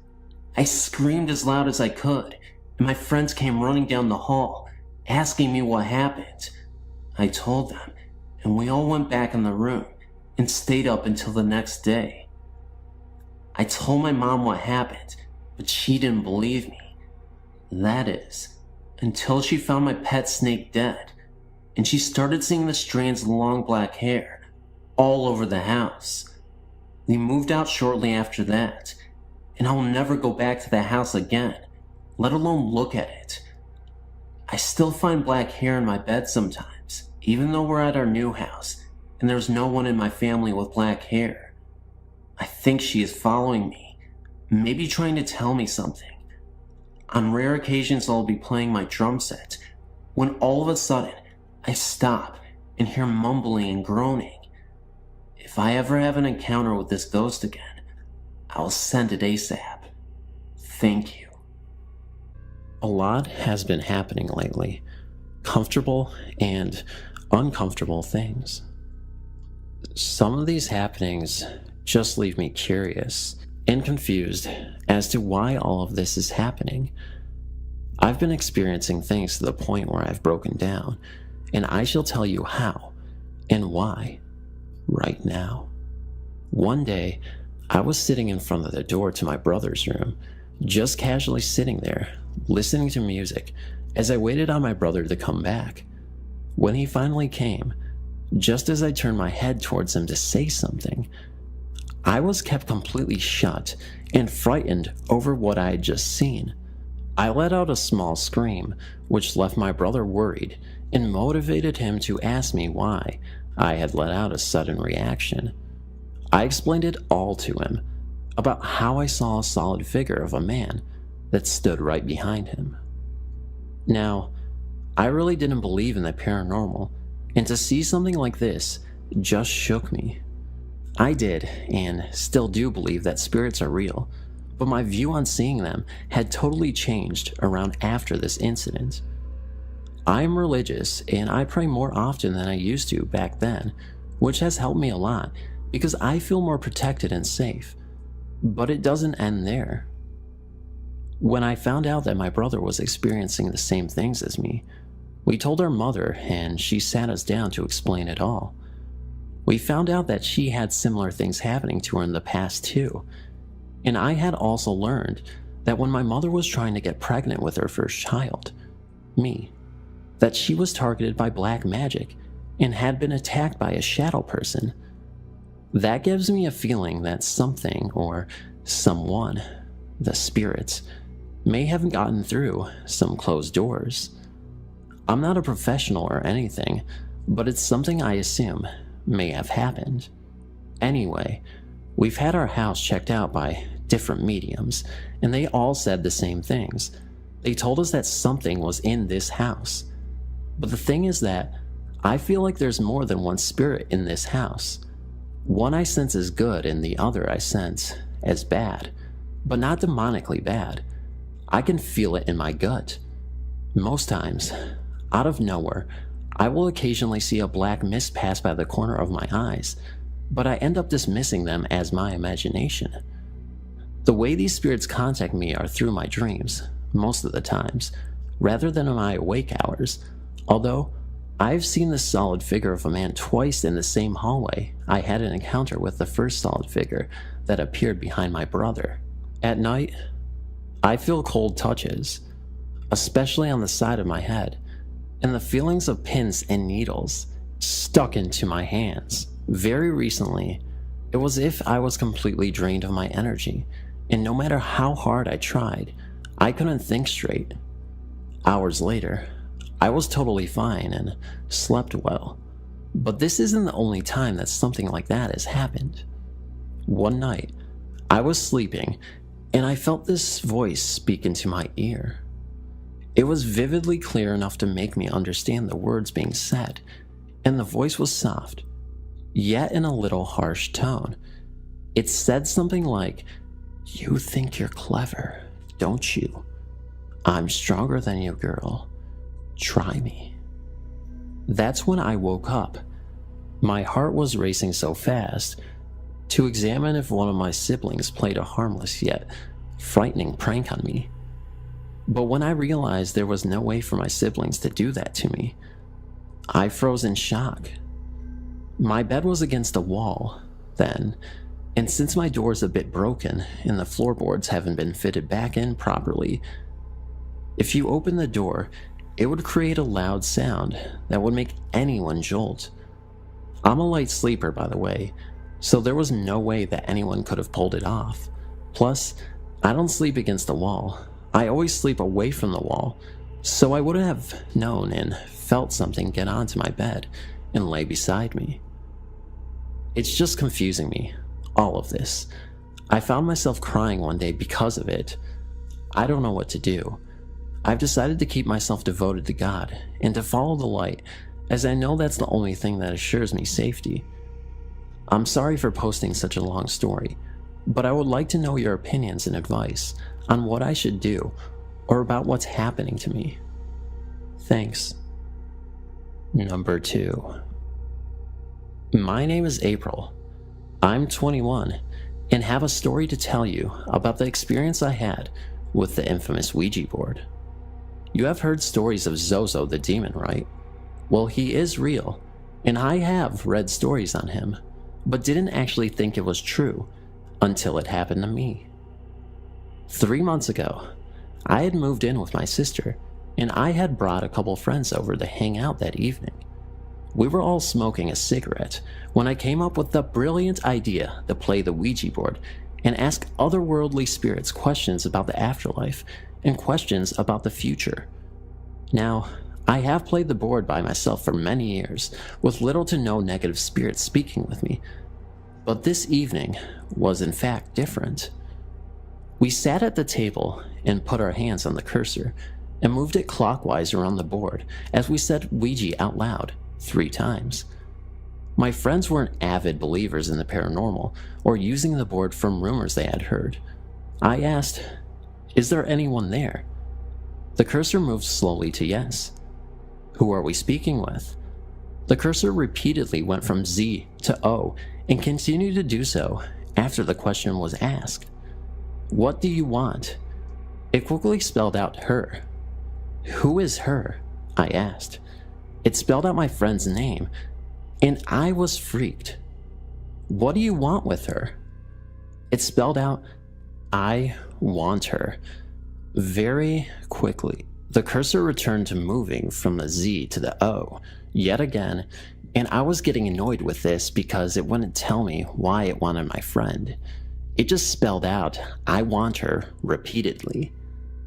Speaker 3: I screamed as loud as I could, and my friends came running down the hall, asking me what happened. I told them, and we all went back in the room and stayed up until the next day. I told my mom what happened, but she didn't believe me. That is, until she found my pet snake dead, and she started seeing the strands of long black hair all over the house. We moved out shortly after that, and I will never go back to the house again, let alone look at it. I still find black hair in my bed sometimes, even though we're at our new house, and there's no one in my family with black hair. I think she is following me, maybe trying to tell me something. On rare occasions I'll be playing my drum set, when all of a sudden I stop and hear mumbling and groaning. If I ever have an encounter with this ghost again, I'll send it ASAP. Thank you.
Speaker 2: A lot has been happening lately. Comfortable and uncomfortable things. Some of these happenings just leave me curious and confused as to why all of this is happening. I've been experiencing things to the point where I've broken down, and I shall tell you how and why right now. One day, I was sitting in front of the door to my brother's room, just casually sitting there, listening to music as I waited on my brother to come back. When he finally came, just as I turned my head towards him to say something, I was kept completely shut and frightened over what I had just seen. I let out a small scream, which left my brother worried and motivated him to ask me why I had let out a sudden reaction. I explained it all to him, about how I saw a solid figure of a man that stood right behind him. Now, I really didn't believe in the paranormal, and to see something like this just shook me. I did, and still do believe that spirits are real, but my view on seeing them had totally changed around after this incident. I am religious, and I pray more often than I used to back then, which has helped me a lot because I feel more protected and safe. But it doesn't end there. When I found out that my brother was experiencing the same things as me, we told our mother, and she sat us down to explain it all. We found out that she had similar things happening to her in the past too, and I had also learned that when my mother was trying to get pregnant with her first child, me, that she was targeted by black magic and had been attacked by a shadow person. That gives me a feeling that something or someone, the spirits, may have gotten through some closed doors. I'm not a professional or anything, but it's something I assume may have happened. Anyway, we've had our house checked out by different mediums, and they all said the same things. They told us that something was in this house. But the thing is that I feel like there's more than one spirit in this house. One I sense as good and the other I sense as bad, but not demonically bad. I can feel it in my gut. Most times, out of nowhere, I will occasionally see a black mist pass by the corner of my eyes, but I end up dismissing them as my imagination. The way these spirits contact me are through my dreams, most of the times, rather than in my awake hours, although I've seen the solid figure of a man twice in the same hallway I had an encounter with the first solid figure that appeared behind my brother. At night, I feel cold touches, especially on the side of my head, and the feelings of pins and needles stuck into my hands. Very recently, it was as if I was completely drained of my energy, and no matter how hard I tried, I couldn't think straight. Hours later, I was totally fine and slept well, but this isn't the only time that something like that has happened. One night, I was sleeping and I felt this voice speak into my ear. It was vividly clear enough to make me understand the words being said, and the voice was soft, yet in a little harsh tone. It said something like, "You think you're clever, don't you? I'm stronger than you, girl. Try me." That's when I woke up. My heart was racing so fast to examine if one of my siblings played a harmless yet frightening prank on me. But when I realized there was no way for my siblings to do that to me, I froze in shock. My bed was against a wall then, and since my door's a bit broken and the floorboards haven't been fitted back in properly, if you open the door, it would create a loud sound that would make anyone jolt. I'm a light sleeper, by the way, so there was no way that anyone could have pulled it off. Plus, I don't sleep against the wall. I always sleep away from the wall, so I wouldn't have known and felt something get onto my bed and lay beside me. It's just confusing me, all of this. I found myself crying one day because of it. I don't know what to do. I've decided to keep myself devoted to God and to follow the light, as I know that's the only thing that assures me safety. I'm sorry for posting such a long story, but I would like to know your opinions and advice on what I should do or about what's happening to me. Thanks. Number 2. My name is April. I'm 21 and have a story to tell you about the experience I had with the infamous Ouija board. You have heard stories of Zozo the demon, right? Well, he is real, and I have read stories on him, but didn't actually think it was true until it happened to me. 3 months ago, I had moved in with my sister, and I had brought a couple friends over to hang out that evening. We were all smoking a cigarette when I came up with the brilliant idea to play the Ouija board and ask otherworldly spirits questions about the afterlife and questions about the future. Now, I have played the board by myself for many years, with little to no negative spirits speaking with me, but this evening was in fact different. We sat at the table and put our hands on the cursor and moved it clockwise around the board as we said Ouija out loud 3 times. My friends weren't avid believers in the paranormal or using the board from rumors they had heard. I asked, "Is there anyone there?" The cursor moved slowly to yes. "Who are we speaking with?" The cursor repeatedly went from Z to O and continued to do so after the question was asked. "What do you want?" It quickly spelled out her. "Who is her?" I asked. It spelled out my friend's name, and I was freaked. "What do you want with her?" It spelled out, "I want her." Very quickly, the cursor returned to moving from the Z to the O yet again, and I was getting annoyed with this because it wouldn't tell me why it wanted my friend. It just spelled out, "I want her," repeatedly.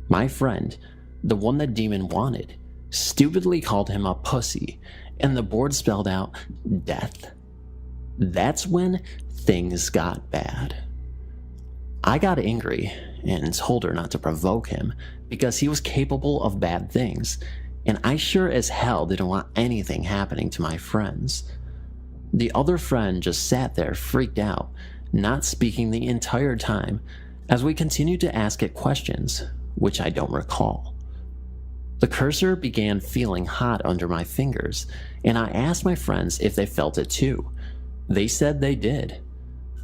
Speaker 2: My friend, the one the demon wanted, stupidly called him a pussy, and the board spelled out death. That's when things got bad. I got angry and told her not to provoke him because he was capable of bad things, and I sure as hell didn't want anything happening to my friends. The other friend just sat there freaked out, not speaking the entire time, as we continued to ask it questions, which I don't recall. The cursor began feeling hot under my fingers, and I asked my friends if they felt it too. They said they did.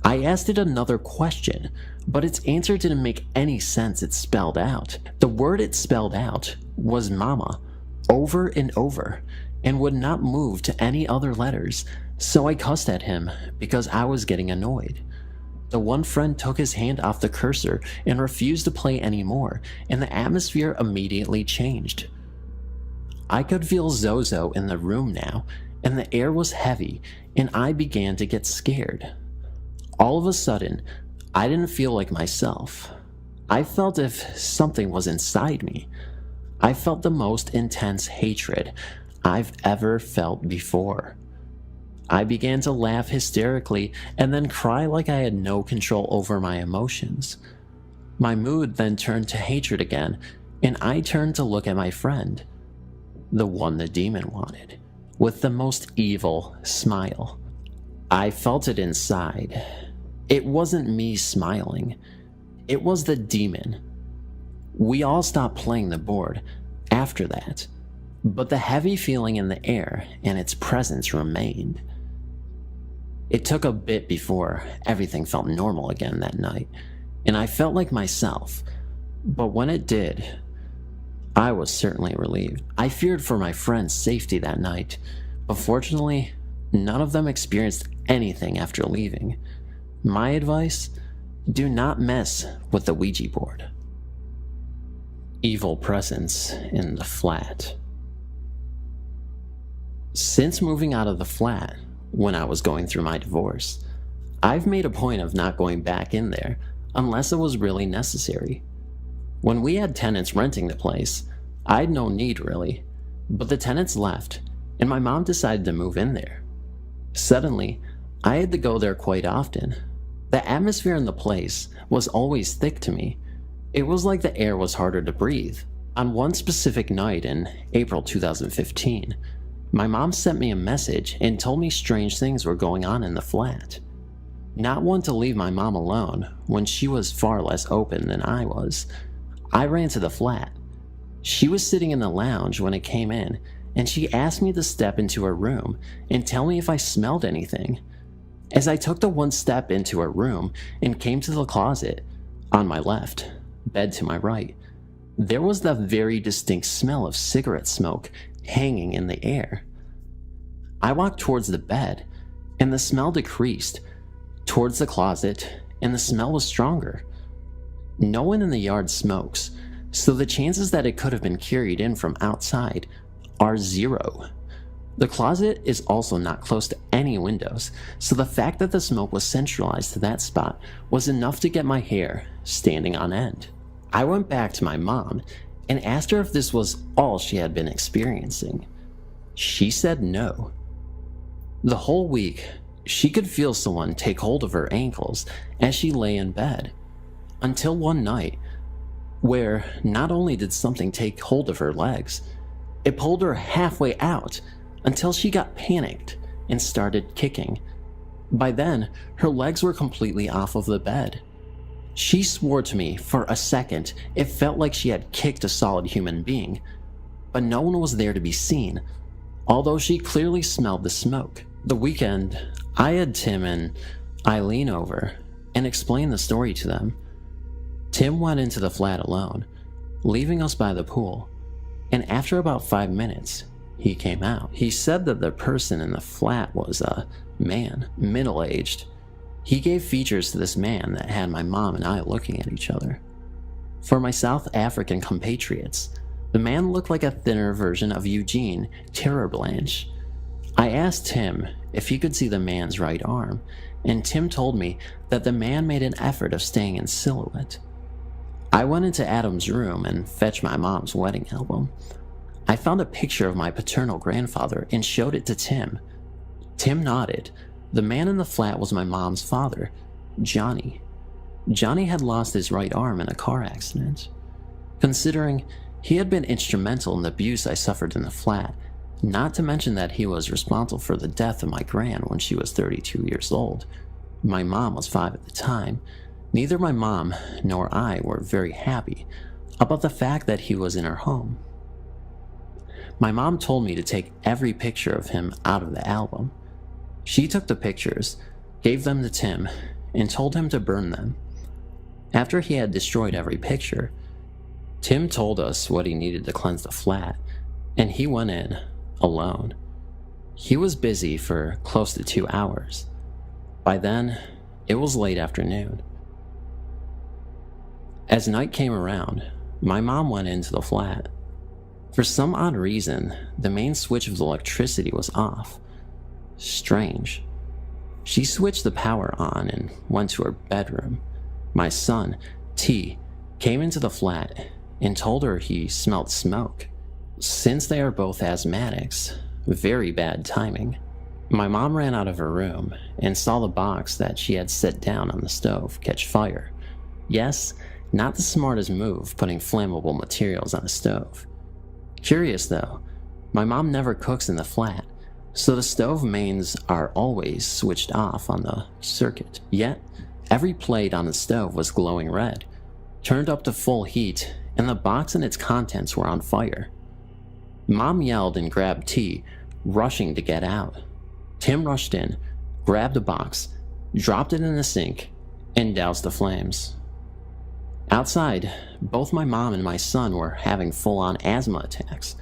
Speaker 2: I asked it another question, but its answer didn't make any sense. It spelled out. The word it spelled out was mama, over and over, and would not move to any other letters, so I cussed at him because I was getting annoyed. The one friend took his hand off the cursor and refused to play anymore, and the atmosphere immediately changed. I could feel Zozo in the room now, and the air was heavy, and I began to get scared. All of a sudden, I didn't feel like myself. I felt if something was inside me. I felt the most intense hatred I've ever felt before. I began to laugh hysterically and then cry like I had no control over my emotions. My mood then turned to hatred again, and I turned to look at my friend, the one the demon wanted, with the most evil smile. I felt it inside. It wasn't me smiling. It was the demon. We all stopped playing the board after that, but the heavy feeling in the air and its presence remained. It took a bit before everything felt normal again that night, and I felt like myself, but when it did, I was certainly relieved. I feared for my friends' safety that night, but fortunately, none of them experienced anything after leaving. My advice: do not mess with the Ouija board. Evil presence in the flat. Since moving out of the flat, when I was going through my divorce, I've made a point of not going back in there unless it was really necessary. When we had tenants renting the place, I had no need really, but the tenants left, and my mom decided to move in there. Suddenly, I had to go there quite often. The atmosphere in the place was always thick to me. It was like the air was harder to breathe. On one specific night in April 2015, my mom sent me a message and told me strange things were going on in the flat. Not one to leave my mom alone when she was far less open than I was, I ran to the flat. She was sitting in the lounge when it came in, and she asked me to step into her room and tell me if I smelled anything. As I took the one step into her room and came to the closet, on my left, bed to my right, there was the very distinct smell of cigarette smoke hanging in the air. I walked towards the bed, and the smell decreased, towards the closet, and the smell was stronger. No one in the yard smokes, so the chances that it could have been carried in from outside are zero. The closet is also not close to any windows, so the fact that the smoke was centralized to that spot was enough to get my hair standing on end. I went back to my mom and asked her if this was all she had been experiencing. She said no. The whole week, she could feel someone take hold of her ankles as she lay in bed, until one night, where not only did something take hold of her legs, it pulled her halfway out until she got panicked and started kicking. By then, her legs were completely off of the bed. She swore to me for a second it felt like she had kicked a solid human being, but no one was there to be seen, although she clearly smelled the smoke. The weekend, I had Tim and Eileen over and explained the story to them. Tim went into the flat alone, leaving us by the pool, and after about 5 minutes, he came out. He said that the person in the flat was a man, middle-aged. He gave features to this man that had my mom and I looking at each other. For my South African compatriots, the man looked like a thinner version of Eugene Terrablanche. I asked Tim if he could see the man's right arm, and Tim told me that the man made an effort of staying in silhouette. I went into Adam's room and fetched my mom's wedding album. I found a picture of my paternal grandfather and showed it to Tim. Tim nodded, The man in the flat was my mom's father, Johnny. Johnny had lost his right arm in a car accident. Considering he had been instrumental in the abuse I suffered in the flat, not to mention that he was responsible for the death of my gran when she was 32 years old. My mom was 5 at the time. Neither my mom nor I were very happy about the fact that he was in our home. My mom told me to take every picture of him out of the album. She took the pictures, gave them to Tim, and told him to burn them. After he had destroyed every picture, Tim told us what he needed to cleanse the flat, and he went in alone. He was busy for close to 2 hours. By then, it was late afternoon. As night came around, my mom went into the flat. For some odd reason, the main switch of the electricity was off. Strange. She switched the power on and went to her bedroom. My son, T, came into the flat and told her he smelled smoke. Since they are both asthmatics, very bad timing. My mom ran out of her room and saw the box that she had set down on the stove catch fire. Yes, not the smartest move putting flammable materials on a stove. Curious though, my mom never cooks in the flat, so the stove mains are always switched off on the circuit. Yet, every plate on the stove was glowing red, turned up to full heat, and the box and its contents were on fire. Mom yelled and grabbed T, rushing to get out. Tim rushed in, grabbed the box, dropped it in the sink, and doused the flames. Outside, both my mom and my son were having full-on asthma attacks.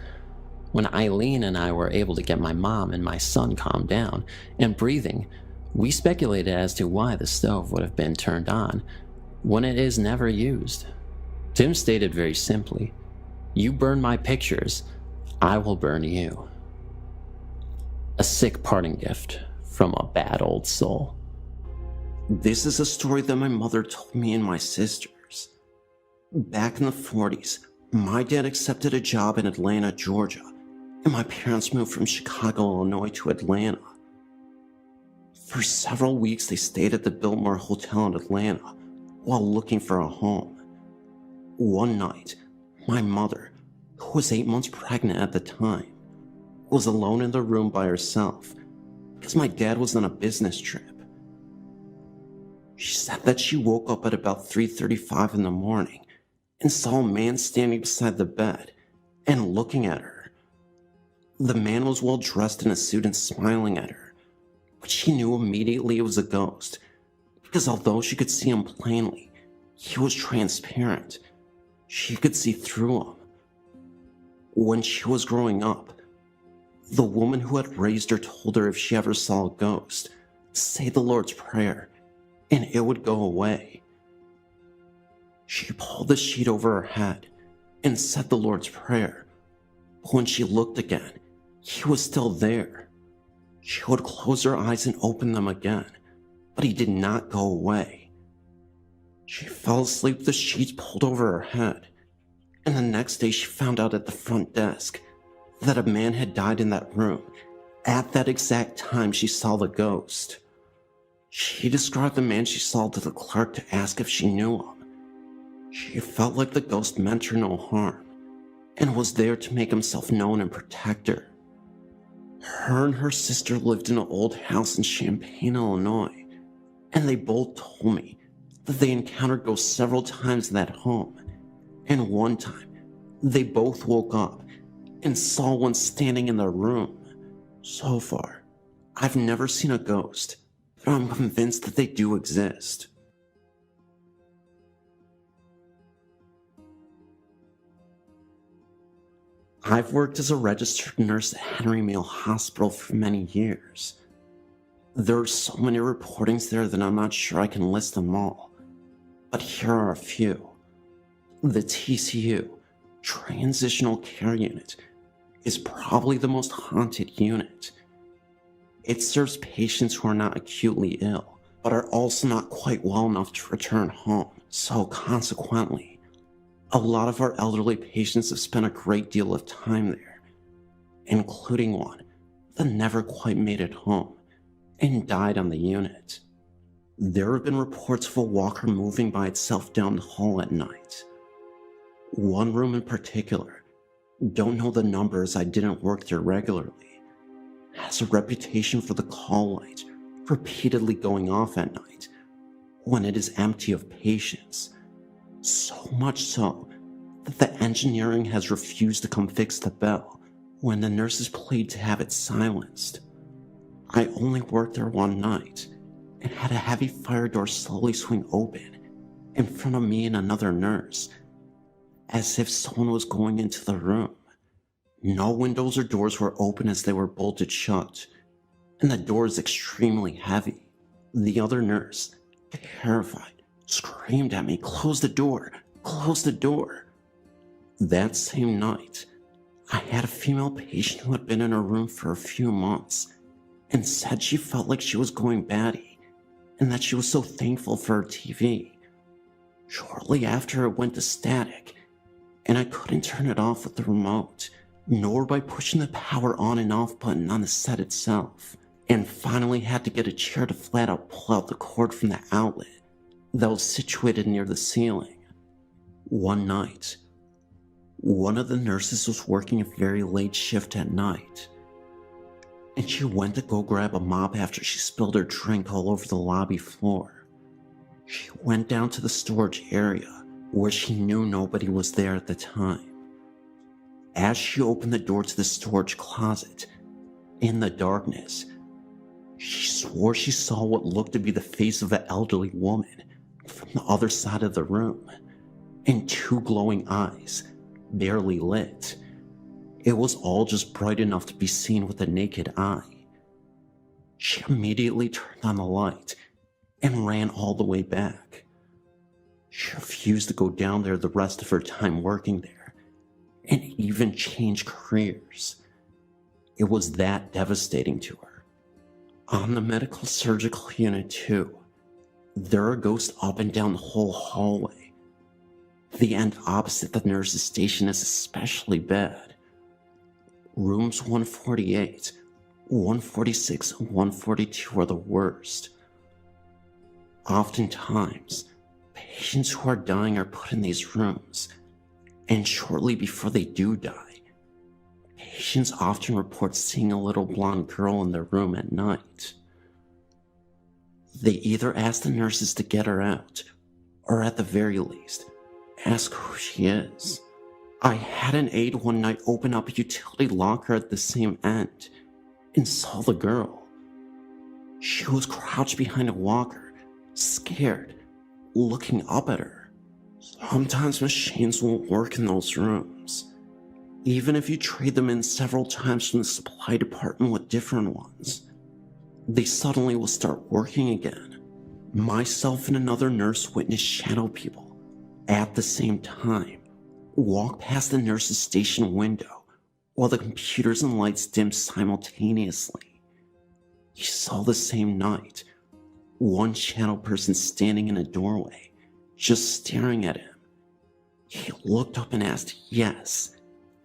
Speaker 2: When Eileen and I were able to get my mom and my son calmed down and breathing, we speculated as to why the stove would have been turned on when it is never used. Tim stated very simply, "You burn my pictures, I will burn you." A sick parting gift from a bad old soul.
Speaker 3: This is a story that my mother told me and my sisters. Back in the 40s, my dad accepted a job in Atlanta, Georgia, and my parents moved from Chicago, Illinois to Atlanta. For several weeks, they stayed at the Biltmore Hotel in Atlanta while looking for a home. One night, my mother, who was 8 months pregnant at the time, was alone in the room by herself because my dad was on a business trip. She said that she woke up at about 3:35 in the morning and saw a man standing beside the bed and looking at her. The man was well dressed in a suit and smiling at her, but she knew immediately it was a ghost because although she could see him plainly, he was transparent. She could see through him. When she was growing up, the woman who had raised her told her if she ever saw a ghost, say the Lord's Prayer, and it would go away. She pulled the sheet over her head and said the Lord's Prayer, but when she looked again, he was still there. She would close her eyes and open them again, but he did not go away. She fell asleep with the sheets pulled over her head, and the next day she found out at the front desk that a man had died in that room at that exact time she saw the ghost. She described the man she saw to the clerk to ask if she knew him. She felt like the ghost meant her no harm and was there to make himself known and protect her. Her and her sister lived in an old house in Champaign, Illinois, and they both told me that they encountered ghosts several times in that home, and one time they both woke up and saw one standing in their room. So far, I've never seen a ghost, but I'm convinced that they do exist. I've worked as a registered nurse at Henry Male Hospital for many years. There are so many reportings there that I'm not sure I can list them all, but here are a few. The TCU, Transitional Care Unit, is probably the most haunted unit. It serves patients who are not acutely ill, but are also not quite well enough to return home. So consequently, a lot of our elderly patients have spent a great deal of time there, including one that never quite made it home and died on the unit. There have been reports of a walker moving by itself down the hall at night. One room in particular, don't know the numbers, I didn't work there regularly, has a reputation for the call light repeatedly going off at night when it is empty of patients. So much so that the engineering has refused to come fix the bell when the nurses plead to have it silenced. I only worked there one night and had a heavy fire door slowly swing open in front of me and another nurse, as if someone was going into the room. No windows or doors were open as they were bolted shut, and the door is extremely heavy. The other nurse, terrified, screamed at me, "Close the door, close the door." That same night, I had a female patient who had been in her room for a few months and said she felt like she was going batty and that she was so thankful for her TV. Shortly after, it went to static, and I couldn't turn it off with the remote, nor by pushing the power on and off button on the set itself, and finally had to get a chair to flat out pull out the cord from the outlet that was situated near the ceiling. One night, one of the nurses was working a very late shift at night, and she went to go grab a mop after she spilled her drink all over the lobby floor. She went down to the storage area where she knew nobody was there at the time. As she opened the door to the storage closet, in the darkness, she swore she saw what looked to be the face of an elderly woman from the other side of the room, and two glowing eyes, barely lit. It was all just bright enough to be seen with the naked eye. She immediately turned on the light and ran all the way back. She refused to go down there the rest of her time working there, and even change careers. It was that devastating to her. On the medical surgical unit too, there are ghosts up and down the whole hallway. The end opposite the nurse's station is especially bad. Rooms 148, 146, and 142 are the worst. Oftentimes, patients who are dying are put in these rooms, and shortly before they do die, patients often report seeing a little blonde girl in their room at night. They either ask the nurses to get her out, or at the very least, ask who she is. I had an aide one night open up a utility locker at the same end and saw the girl. She was crouched behind a walker, scared, looking up at her. Sometimes machines won't work in those rooms, even if you trade them in several times from the supply department with different ones. They suddenly will start working again. Myself and another nurse witnessed shadow people at the same time walk past the nurse's station window while the computers and lights dimmed simultaneously. He saw the same night one shadow person standing in a doorway, just staring at him. He looked up and asked yes,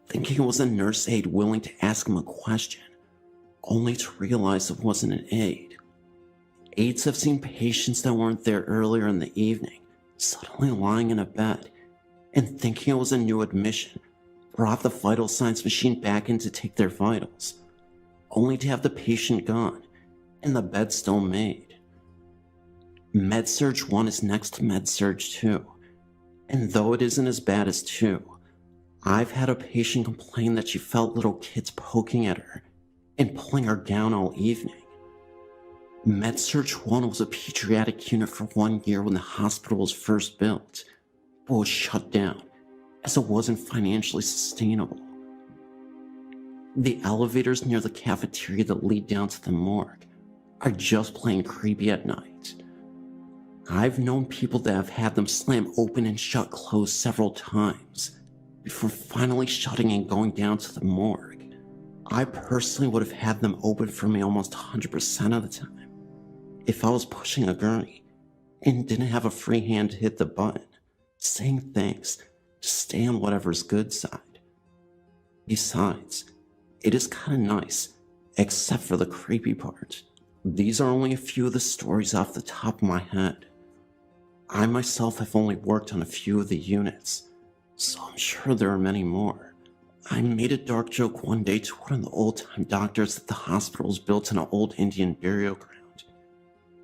Speaker 3: thinking it was a nurse aide willing to ask him a question, only to realize it wasn't an aide. Aides have seen patients that weren't there earlier in the evening suddenly lying in a bed, and thinking it was a new admission, brought the vital signs machine back in to take their vitals, only to have the patient gone and the bed still made. Med-Surg 1 is next to Med-Surg 2, and though it isn't as bad as 2, I've had a patient complain that she felt little kids poking at her and pulling her down all evening. Med-Surg 1 was a pediatric unit for 1 year when the hospital was first built, but was shut down as it wasn't financially sustainable. The elevators near the cafeteria that lead down to the morgue are just plain creepy at night. I've known people that have had them slam open and shut closed several times before finally shutting and going down to the morgue. I personally would have had them open for me almost 100% of the time if I was pushing a gurney and didn't have a free hand to hit the button, saying thanks to stay on whatever's good side. Besides, it is kinda nice, except for the creepy part. These are only a few of the stories off the top of my head. I myself have only worked on a few of the units, so I'm sure there are many more. I made a dark joke one day to one of the old-time doctors that the hospital was built in an old Indian burial ground,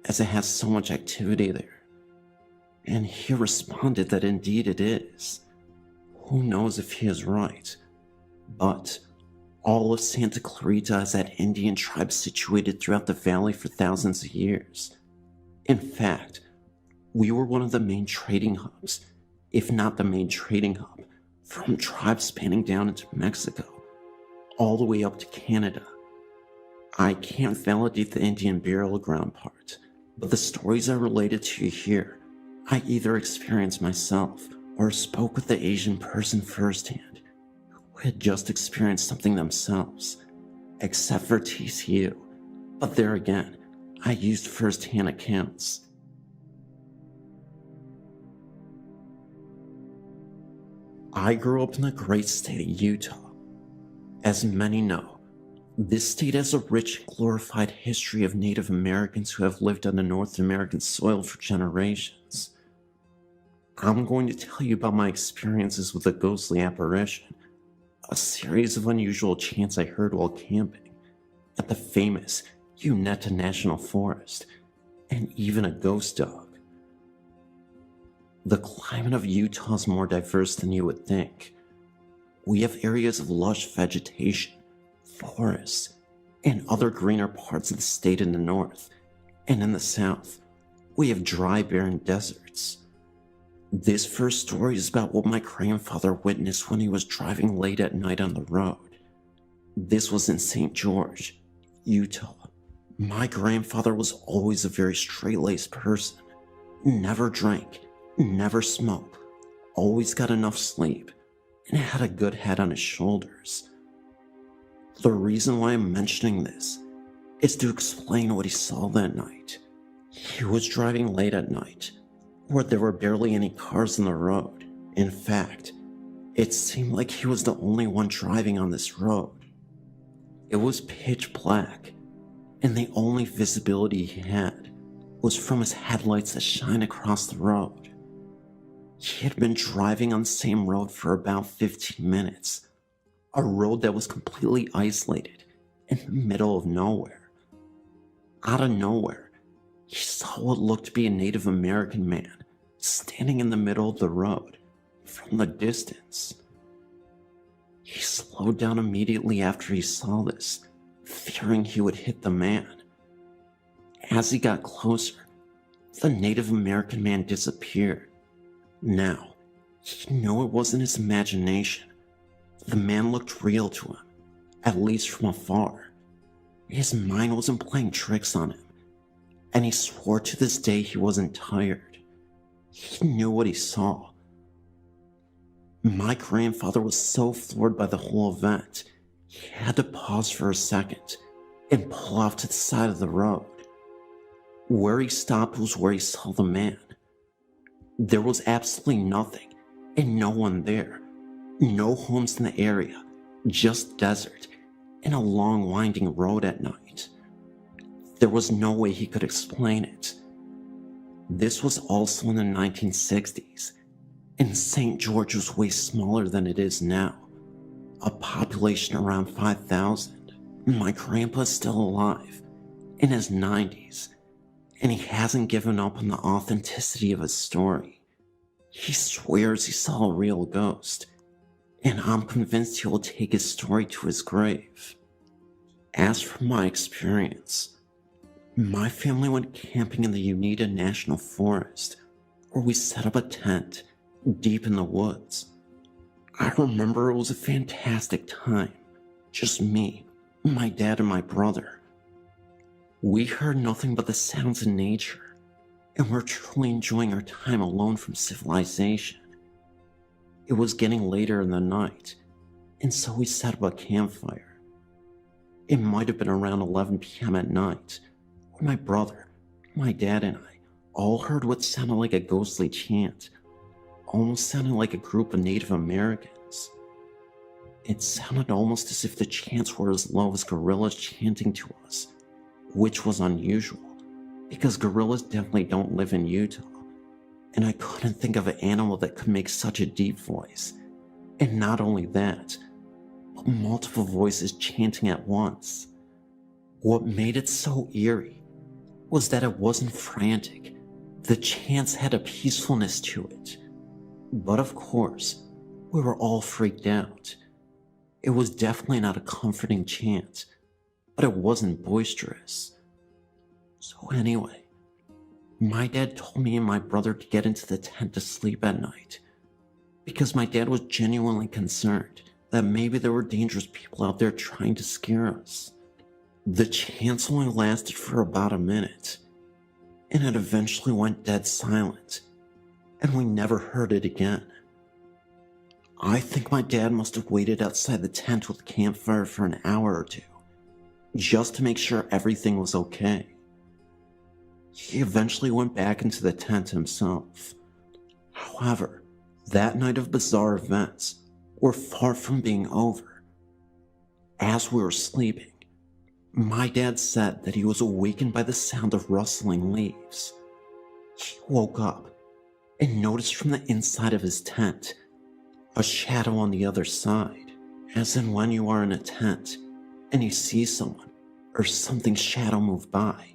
Speaker 3: as it has so much activity there. And he responded that indeed it is. Who knows if he is right, but all of Santa Clarita is that Indian tribe situated throughout the valley for thousands of years. In fact, we were one of the main trading hubs, if not the main trading hub, from tribes spanning down into Mexico, all the way up to Canada. I can't validate the Indian burial ground part, but the stories I related to you here, I either experienced myself or spoke with the Asian person firsthand, who had just experienced something themselves, except for TCU. But there again, I used first-hand accounts. I grew up in the great state of Utah. As many know, this state has a rich and glorified history of Native Americans who have lived on the North American soil for generations. I'm going to tell you about my experiences with a ghostly apparition, a series of unusual chants I heard while camping at the famous Uneta National Forest, and even a ghost dog. The climate of Utah is more diverse than you would think. We have areas of lush vegetation, forests, and other greener parts of the state in the north, and in the south, we have dry, barren deserts. This first story is about what my grandfather witnessed when he was driving late at night on the road. This was in St. George, Utah. My grandfather was always a very straight-laced person, never drank, never smoked, always got enough sleep, and had a good head on his shoulders. The reason why I'm mentioning this is to explain what he saw that night. He was driving late at night, where there were barely any cars on the road. In fact, it seemed like he was the only one driving on this road. It was pitch black, and the only visibility he had was from his headlights that shine across the road. He had been driving on the same road for about 15 minutes, a road that was completely isolated in the middle of nowhere. Out of nowhere, he saw what looked to be a Native American man standing in the middle of the road from the distance. He slowed down immediately after he saw this, fearing he would hit the man. As he got closer, the Native American man disappeared. Now, he knew it wasn't his imagination. The man looked real to him, at least from afar. His mind wasn't playing tricks on him, and he swore to this day he wasn't tired. He knew what he saw. My grandfather was so floored by the whole event, he had to pause for a second and pull off to the side of the road. Where he stopped was where he saw the man. There was absolutely nothing, and no one there. No homes in the area, just desert, and a long winding road at night. There was no way he could explain it. This was also in the 1960s, and St. George was way smaller than it is now, a population around 5,000. My grandpa is still alive, in his 90s, and he hasn't given up on the authenticity of his story. He swears he saw a real ghost, and I'm convinced he will take his story to his grave. As for my experience, my family went camping in the Uneta National Forest, where we set up a tent deep in the woods. I remember it was a fantastic time, just me, my dad, and my brother. We heard nothing but the sounds of nature, and were truly enjoying our time alone from civilization. It was getting later in the night, and so we set up a campfire. It might have been around 11 p.m. at night, when my brother, my dad, and I all heard what sounded like a ghostly chant, almost sounding like a group of Native Americans. It sounded almost as if the chants were as low as gorillas chanting to us, which was unusual because gorillas definitely don't live in Utah, and I couldn't think of an animal that could make such a deep voice. And not only that, but multiple voices chanting at once. What made it so eerie was that it wasn't frantic. The chants had a peacefulness to it. But of course, we were all freaked out. It was definitely not a comforting chant, but it wasn't boisterous. So anyway, my dad told me and my brother to get into the tent to sleep at night, because my dad was genuinely concerned that maybe there were dangerous people out there trying to scare us. The chants only lasted for about a minute, and it eventually went dead silent, and we never heard it again. I think my dad must have waited outside the tent with the campfire for an hour or two, just to make sure everything was okay. He eventually went back into the tent himself. However, that night of bizarre events were far from being over. As we were sleeping, my dad said that he was awakened by the sound of rustling leaves. He woke up and noticed from the inside of his tent a shadow on the other side, as in when you are in a tent and you see someone or something shadow move by.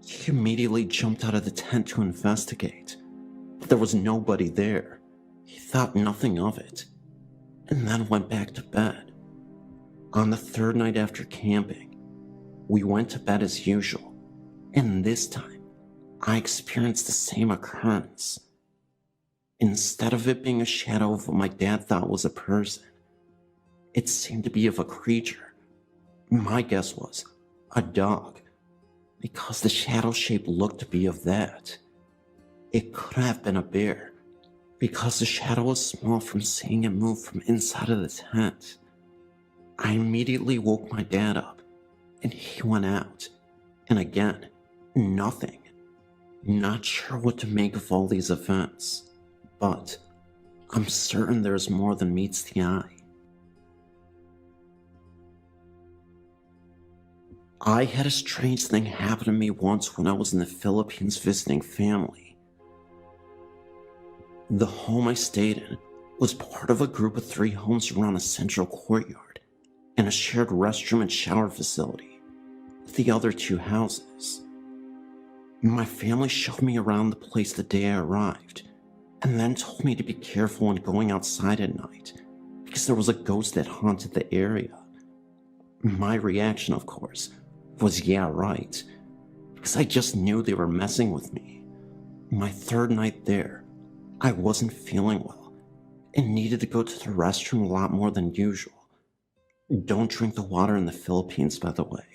Speaker 3: He immediately jumped out of the tent to investigate, but there was nobody there. He thought nothing of it, and then went back to bed. On the third night after camping, we went to bed as usual, and this time, I experienced the same occurrence. Instead of it being a shadow of what my dad thought was a person, it seemed to be of a creature. My guess was a dog, because the shadow shape looked to be of that. It could have been a bear, because the shadow was small from seeing it move from inside of the tent. I immediately woke my dad up, and he went out, and again, nothing. Not sure what to make of all these events, but I'm certain there's more than meets the eye. I had a strange thing happen to me once when I was in the Philippines visiting family. The home I stayed in was part of a group of 3 homes around a central courtyard and a shared restroom and shower facility with the other 2 houses. My family showed me around the place the day I arrived, and then told me to be careful when going outside at night because there was a ghost that haunted the area. My reaction, of course, was yeah, right, because I just knew they were messing with me. My third night there, I wasn't feeling well and needed to go to the restroom a lot more than usual. Don't drink the water in the Philippines, by the way.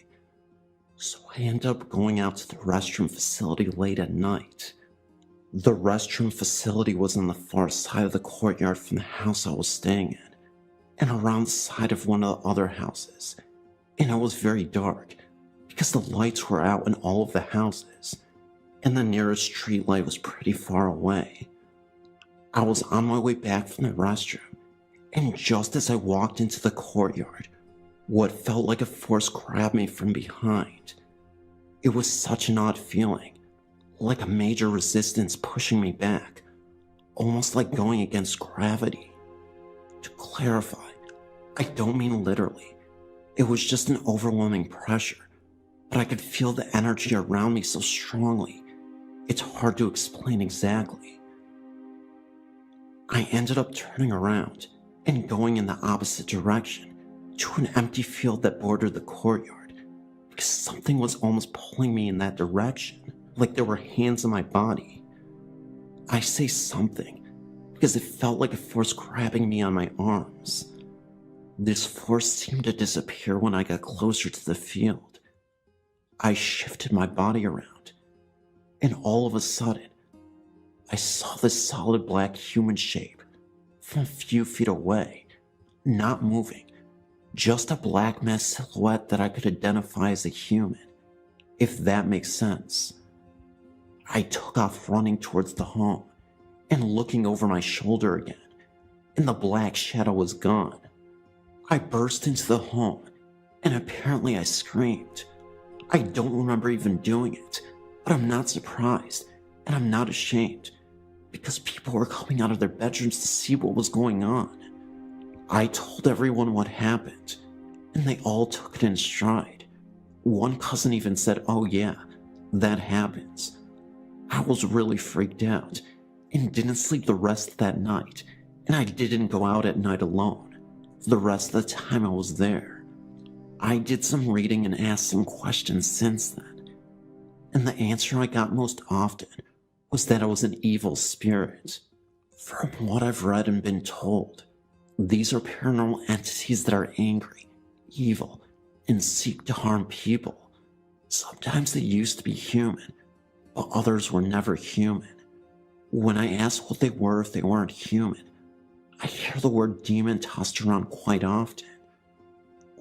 Speaker 3: So I ended up going out to the restroom facility late at night. The restroom facility was on the far side of the courtyard from the house I was staying in, and around the side of one of the other houses, and it was very dark because the lights were out in all of the houses, and the nearest street light was pretty far away. I was on my way back from the restroom, and just as I walked into the courtyard, what felt like a force grabbed me from behind. It was such an odd feeling, like a major resistance pushing me back, almost like going against gravity. To clarify, I don't mean literally. It was just an overwhelming pressure, but I could feel the energy around me so strongly, it's hard to explain exactly. I ended up turning around and going in the opposite direction to an empty field that bordered the courtyard, because something was almost pulling me in that direction, like there were hands on my body. I say something because it felt like a force grabbing me on my arms. This force seemed to disappear when I got closer to the field. I shifted my body around, and all of a sudden, I saw this solid black human shape from a few feet away, not moving, just a black mass silhouette that I could identify as a human, if that makes sense. I took off running towards the home and looking over my shoulder again, and the black shadow was gone. I burst into the home, and apparently I screamed. I don't remember even doing it, but I'm not surprised, and I'm not ashamed, because people were coming out of their bedrooms to see what was going on. I told everyone what happened, and they all took it in stride. One cousin even said, "Oh yeah, that happens." I was really freaked out, and didn't sleep the rest of that night, and I didn't go out at night alone. For the rest of the time I was there. I did some reading and asked some questions since then, and the answer I got most often was that I was an evil spirit. From what I've read and been told, these are paranormal entities that are angry, evil, and seek to harm people. Sometimes they used to be human, but others were never human. When I asked what they were if they weren't human, I hear the word demon tossed around quite often.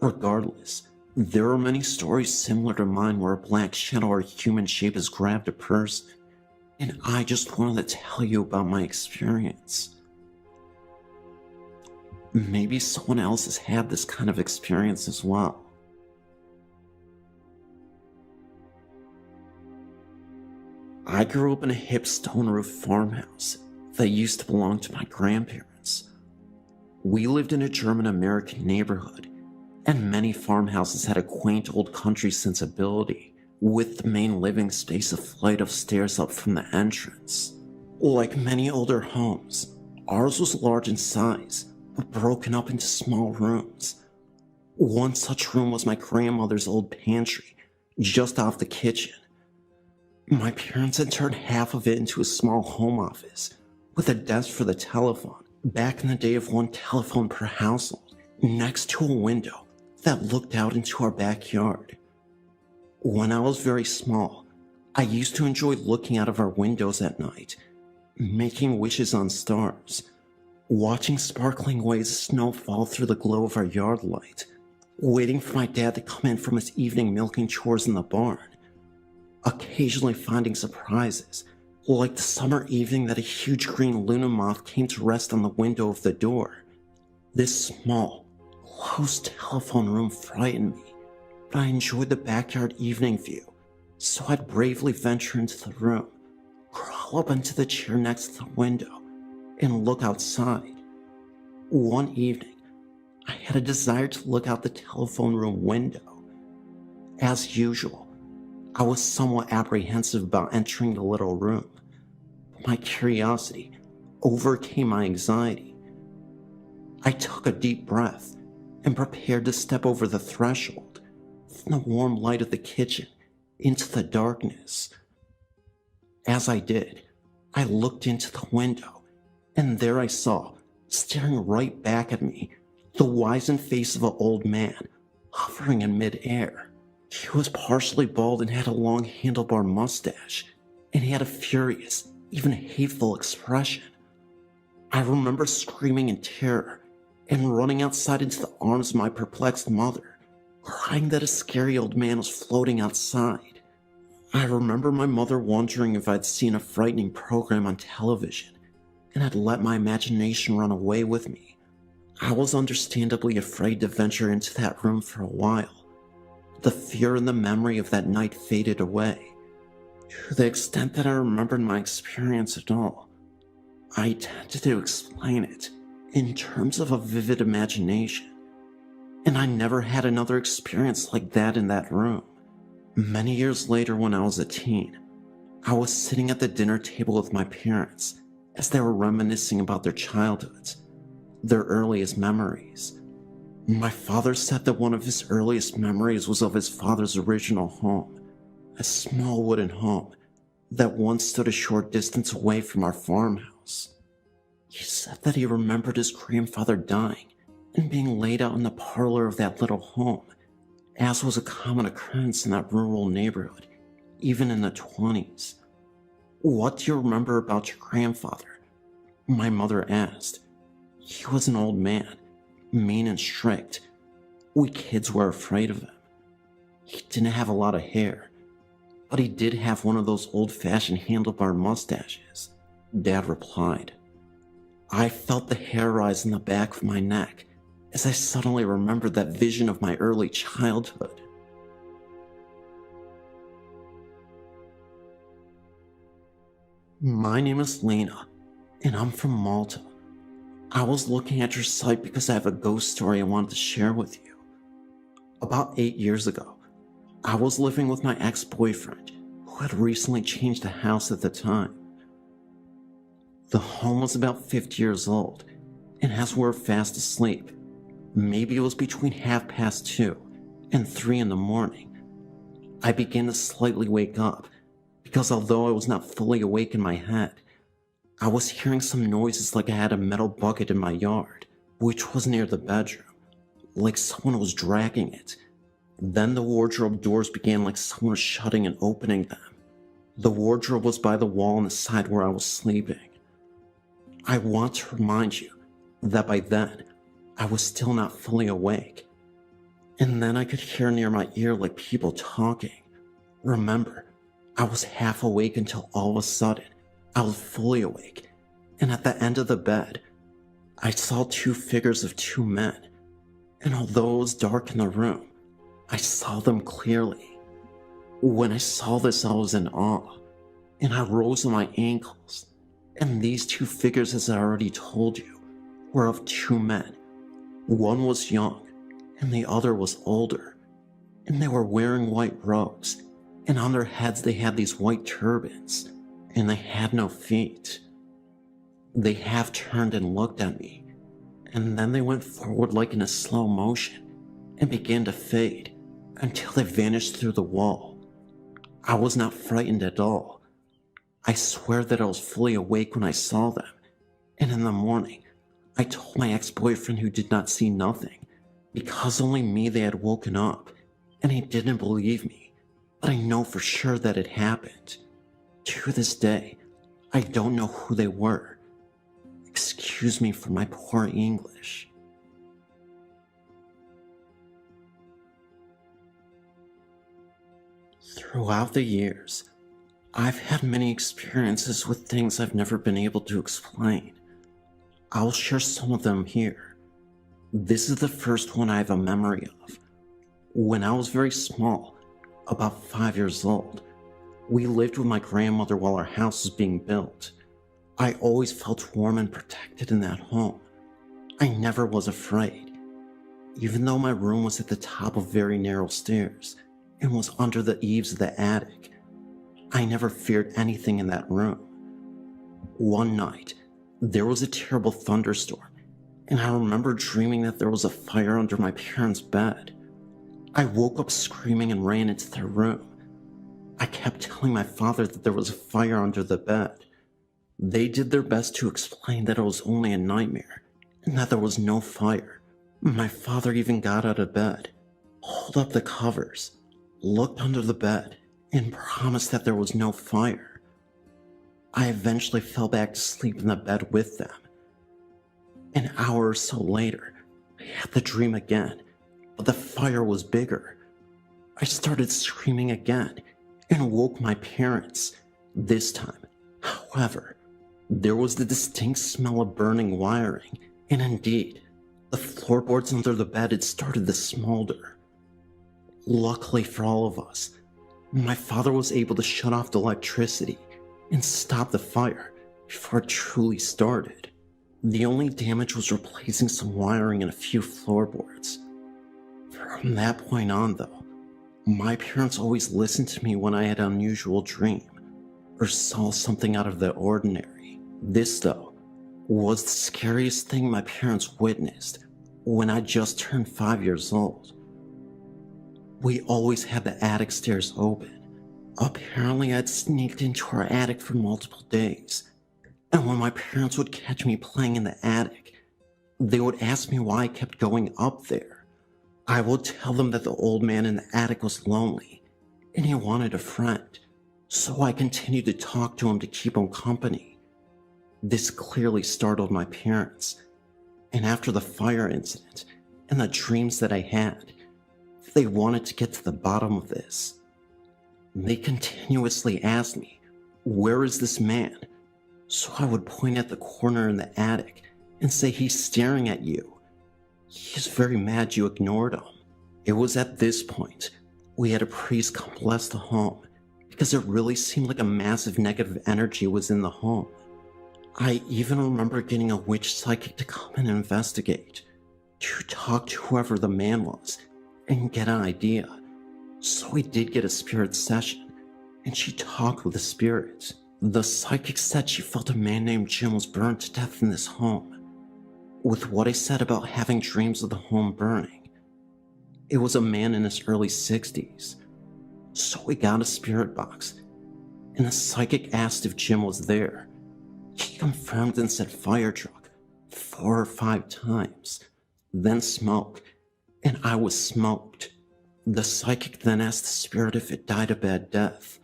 Speaker 3: Regardless, there are many stories similar to mine where a black shadow or human shape has grabbed a person, and I just wanted to tell you about my experience. Maybe someone else has had this kind of experience as well. I grew up in a hip stone roof farmhouse that used to belong to my grandparents. We lived in a German-American neighborhood, and many farmhouses had a quaint old country sensibility, with the main living space a flight of stairs up from the entrance. Like many older homes, ours was large in size, but broken up into small rooms. One such room was my grandmother's old pantry, just off the kitchen. My parents had turned half of it into a small home office, with a desk for the telephone, back in the day of one telephone per household, next to a window that looked out into our backyard. When I was very small, I used to enjoy looking out of our windows at night, making wishes on stars, watching sparkling waves of snow fall through the glow of our yard light, waiting for my dad to come in from his evening milking chores in the barn, occasionally finding surprises, like the summer evening that a huge green Luna moth came to rest on the window of the door. This small, close telephone room frightened me, but I enjoyed the backyard evening view, so I'd bravely venture into the room, crawl up into the chair next to the window, and look outside. One evening, I had a desire to look out the telephone room window. As usual, I was somewhat apprehensive about entering the little room. My curiosity overcame my anxiety. I took a deep breath and prepared to step over the threshold from the warm light of the kitchen into the darkness. As I did, I looked into the window, and there I saw, staring right back at me, the wizened face of an old man, hovering in midair. He was partially bald and had a long handlebar mustache, and he had a furious, even hateful expression. I remember screaming in terror and running outside into the arms of my perplexed mother, crying that a scary old man was floating outside. I remember my mother wondering if I'd seen a frightening program on television and had let my imagination run away with me. I was understandably afraid to venture into that room for a while. The fear and the memory of that night faded away. To the extent that I remembered my experience at all, I tended to explain it in terms of a vivid imagination, and I never had another experience like that in that room. Many years later, when I was a teen, I was sitting at the dinner table with my parents as they were reminiscing about their childhoods, their earliest memories. My father said that one of his earliest memories was of his father's original home, a small wooden home that once stood a short distance away from our farmhouse. He said that he remembered his grandfather dying and being laid out in the parlor of that little home, as was a common occurrence in that rural neighborhood, even in the 20s. "What do you remember about your grandfather?" my mother asked. "He was an old man, mean and strict. We kids were afraid of him. He didn't have a lot of hair, but he did have one of those old-fashioned handlebar mustaches," Dad replied. I felt the hair rise in the back of my neck as I suddenly remembered that vision of my early childhood. My name is Lena, and I'm from Malta. I was looking at your site because I have a ghost story I wanted to share with you. About 8 years ago, I was living with my ex-boyfriend, who had recently changed the house at the time. The home was about 50 years old, and as we were fast asleep, maybe it was between 2:30 and 3 in the morning, I began to slightly wake up, because although I was not fully awake in my head, I was hearing some noises like I had a metal bucket in my yard, which was near the bedroom, like someone was dragging it. Then the wardrobe doors began like someone was shutting and opening them. The wardrobe was by the wall on the side where I was sleeping. I want to remind you that by then, I was still not fully awake. And then I could hear near my ear like people talking. Remember, I was half awake until all of a sudden, I was fully awake. And at the end of the bed, I saw two figures of two men. And although it was dark in the room, I saw them clearly. When I saw this, I was in awe. And I rose on my ankles. And these two figures, as I already told you, were of two men. One was young, and the other was older. And they were wearing white robes, and on their heads they had these white turbans, and they had no feet. They half turned and looked at me, and then they went forward like in a slow motion, and began to fade, until they vanished through the wall. I was not frightened at all. I swear that I was fully awake when I saw them, and in the morning, I told my ex-boyfriend, who did not see nothing, because only me they had woken up, and he didn't believe me, but I know for sure that it happened. To this day, I don't know who they were. Excuse me for my poor English. Throughout the years, I've had many experiences with things I've never been able to explain. I'll share some of them here. This is the first one I have a memory of. When I was very small, about 5 years old, we lived with my grandmother while our house was being built. I always felt warm and protected in that home. I never was afraid. Even though my room was at the top of very narrow stairs and was under the eaves of the attic, I never feared anything in that room. One night, there was a terrible thunderstorm, and I remember dreaming that there was a fire under my parents' bed. I woke up screaming and ran into their room. I kept telling my father that there was a fire under the bed. They did their best to explain that it was only a nightmare, and that there was no fire. My father even got out of bed, pulled up the covers, looked under the bed, and promised that there was no fire. I eventually fell back to sleep in the bed with them. An hour or so later, I had the dream again, but the fire was bigger. I started screaming again and woke my parents. This time, however, there was the distinct smell of burning wiring, and indeed, the floorboards under the bed had started to smolder. Luckily for all of us, my father was able to shut off the electricity and stop the fire before it truly started. The only damage was replacing some wiring and a few floorboards. From that point on, though, my parents always listened to me when I had an unusual dream or saw something out of the ordinary. This, though, was the scariest thing my parents witnessed when I just turned 5 years old. We always had the attic stairs open. Apparently, I'd sneaked into our attic for multiple days, and when my parents would catch me playing in the attic, they would ask me why I kept going up there. I would tell them that the old man in the attic was lonely, and he wanted a friend, so I continued to talk to him to keep him company. This clearly startled my parents, and after the fire incident and the dreams that I had, they wanted to get to the bottom of this. They continuously asked me, "Where is this man?" So I would point at the corner in the attic and say, "He's staring at you. He's very mad you ignored him." It was at this point we had a priest come bless the home because it really seemed like a massive negative energy was in the home. I even remember getting a witch psychic to come and investigate, to talk to whoever the man was and get an idea. So we did get a spirit session, and she talked with the spirits. The psychic said she felt a man named Jim was burned to death in this home. With what I said about having dreams of the home burning, it was a man in his early 60s. So we got a spirit box, and the psychic asked if Jim was there. He confirmed and said fire truck 4 or 5 times, then smoke, and I was smoked. The psychic then asked the spirit if it died a bad death,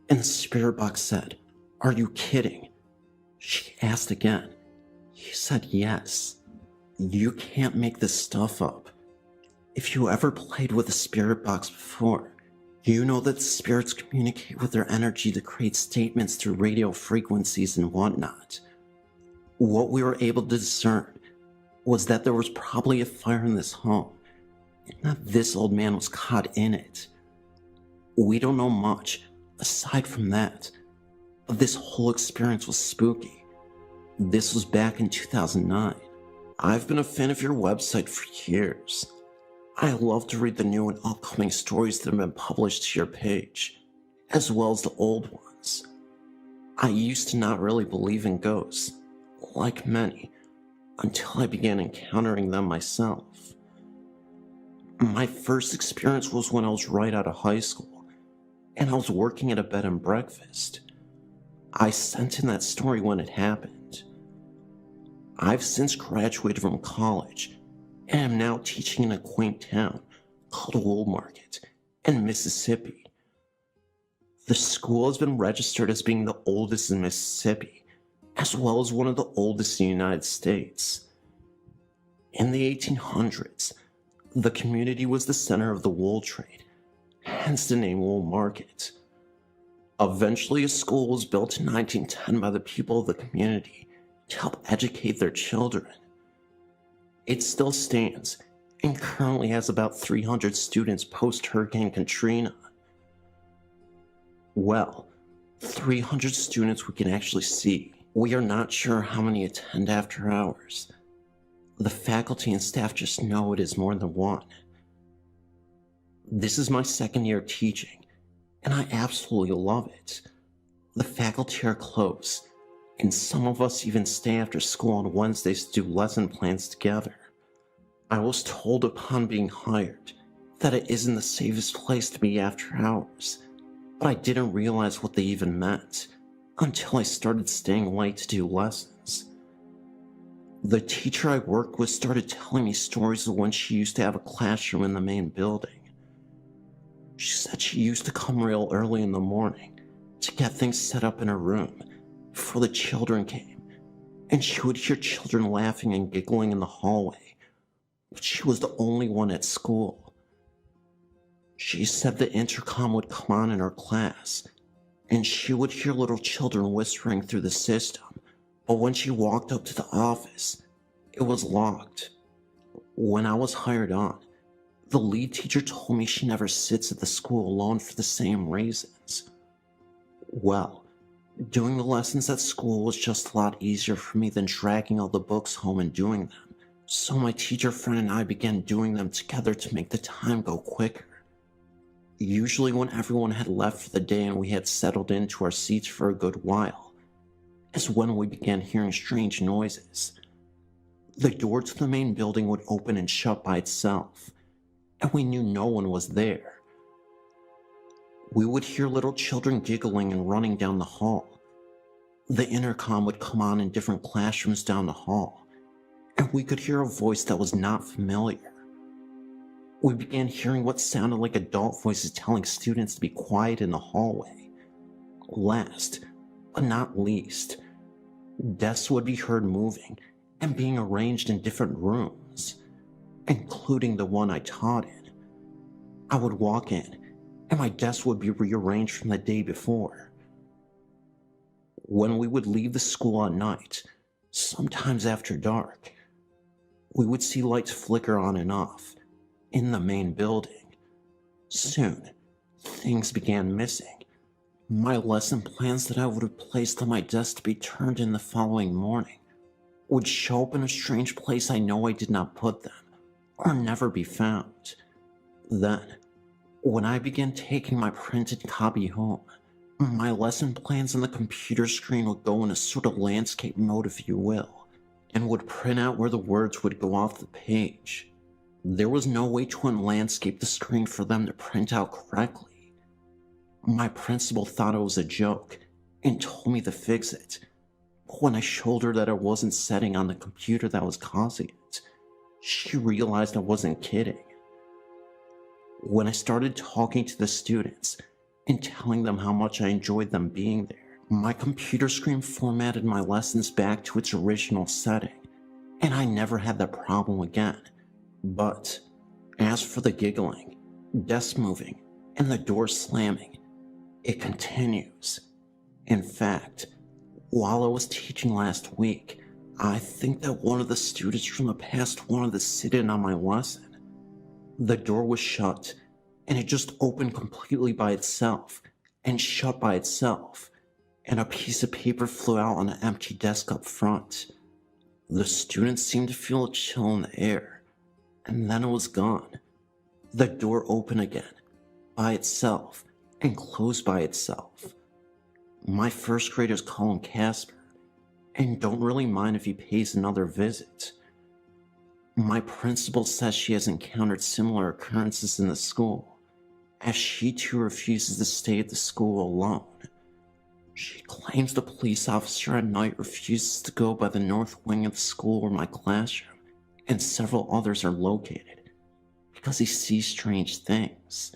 Speaker 3: and the spirit box said, "Are you kidding?" She asked again. He said yes. You can't make this stuff up. If you ever played with a spirit box before, you know that spirits communicate with their energy to create statements through radio frequencies and whatnot. What we were able to discern was that there was probably a fire in this home, and that this old man was caught in it. We don't know much aside from that, but this whole experience was spooky. This was back in 2009. I've been a fan of your website for years. I love to read the new and upcoming stories that have been published to your page, as well as the old ones. I used to not really believe in ghosts, like many, until I began encountering them myself. My first experience was when I was right out of high school, and I was working at a bed and breakfast. I sent in that story when it happened. I've since graduated from college and am now teaching in a quaint town called Woolmarket in Mississippi. The school has been registered as being the oldest in Mississippi, as well as one of the oldest in the United States. In the 1800s, the community was the center of the wool trade, hence the name Woolmarket. Eventually, a school was built in 1910 by the people of the community to help educate their children. It still stands and currently has about 300 students post-Hurricane Katrina. Well, 300 students we can actually see. We are not sure how many attend after hours. The faculty and staff just know it is more than one. This is my second year teaching, and I absolutely love it. The faculty are close, and some of us even stay after school on Wednesdays to do lesson plans together. I was told upon being hired that it isn't the safest place to be after hours, but I didn't realize what they even meant until I started staying late to do lessons. The teacher I worked with started telling me stories of when she used to have a classroom in the main building. She said she used to come real early in the morning to get things set up in her room before the children came, and she would hear children laughing and giggling in the hallway, but she was the only one at school. She said the intercom would come on in her class, and she would hear little children whispering through the system, but when she walked up to the office, it was locked. When I was hired on, the lead teacher told me she never sits at the school alone for the same reasons. Well, doing the lessons at school was just a lot easier for me than dragging all the books home and doing them, so my teacher friend and I began doing them together to make the time go quicker. Usually when everyone had left for the day and we had settled into our seats for a good while, is when we began hearing strange noises. The door to the main building would open and shut by itself, and we knew no one was there. We would hear little children giggling and running down the hall. The intercom would come on in different classrooms down the hall, and we could hear a voice that was not familiar. We began hearing what sounded like adult voices telling students to be quiet in the hallway. Last, but not least, desks would be heard moving and being arranged in different rooms, including the one I taught in. I would walk in, and my desk would be rearranged from the day before. When we would leave the school at night, sometimes after dark, we would see lights flicker on and off in the main building. Soon, things began missing,
Speaker 4: My lesson plans that I would have placed on my desk to be turned in the following morning would show up in a strange place I know I did not put them, or never be found. Then, when I began taking my printed copy home, my lesson plans on the computer screen would go in a sort of landscape mode, if you will, and would print out where the words would go off the page. There was no way to unlandscape the screen for them to print out correctly. My principal thought it was a joke and told me to fix it. But when I showed her that it wasn't setting on the computer that was causing it, she realized I wasn't kidding. When I started talking to the students and telling them how much I enjoyed them being there, my computer screen formatted my lessons back to its original setting, and I never had that problem again. But as for the giggling, desk moving, and the door slamming, it continues. In fact, while I was teaching last week, I think that one of the students from the past wanted to sit in on my lesson. The door was shut, and it just opened completely by itself, and shut by itself, and a piece of paper flew out on an empty desk up front. The students seemed to feel a chill in the air, and then it was gone. The door opened again, by itself, and closed by itself. My first graders call him Casper, and don't really mind if he pays another visit. My principal says she has encountered similar occurrences in the school, as she too refuses to stay at the school alone. She claims the police officer at night refuses to go by the north wing of the school where my classroom and several others are located, because he sees strange things.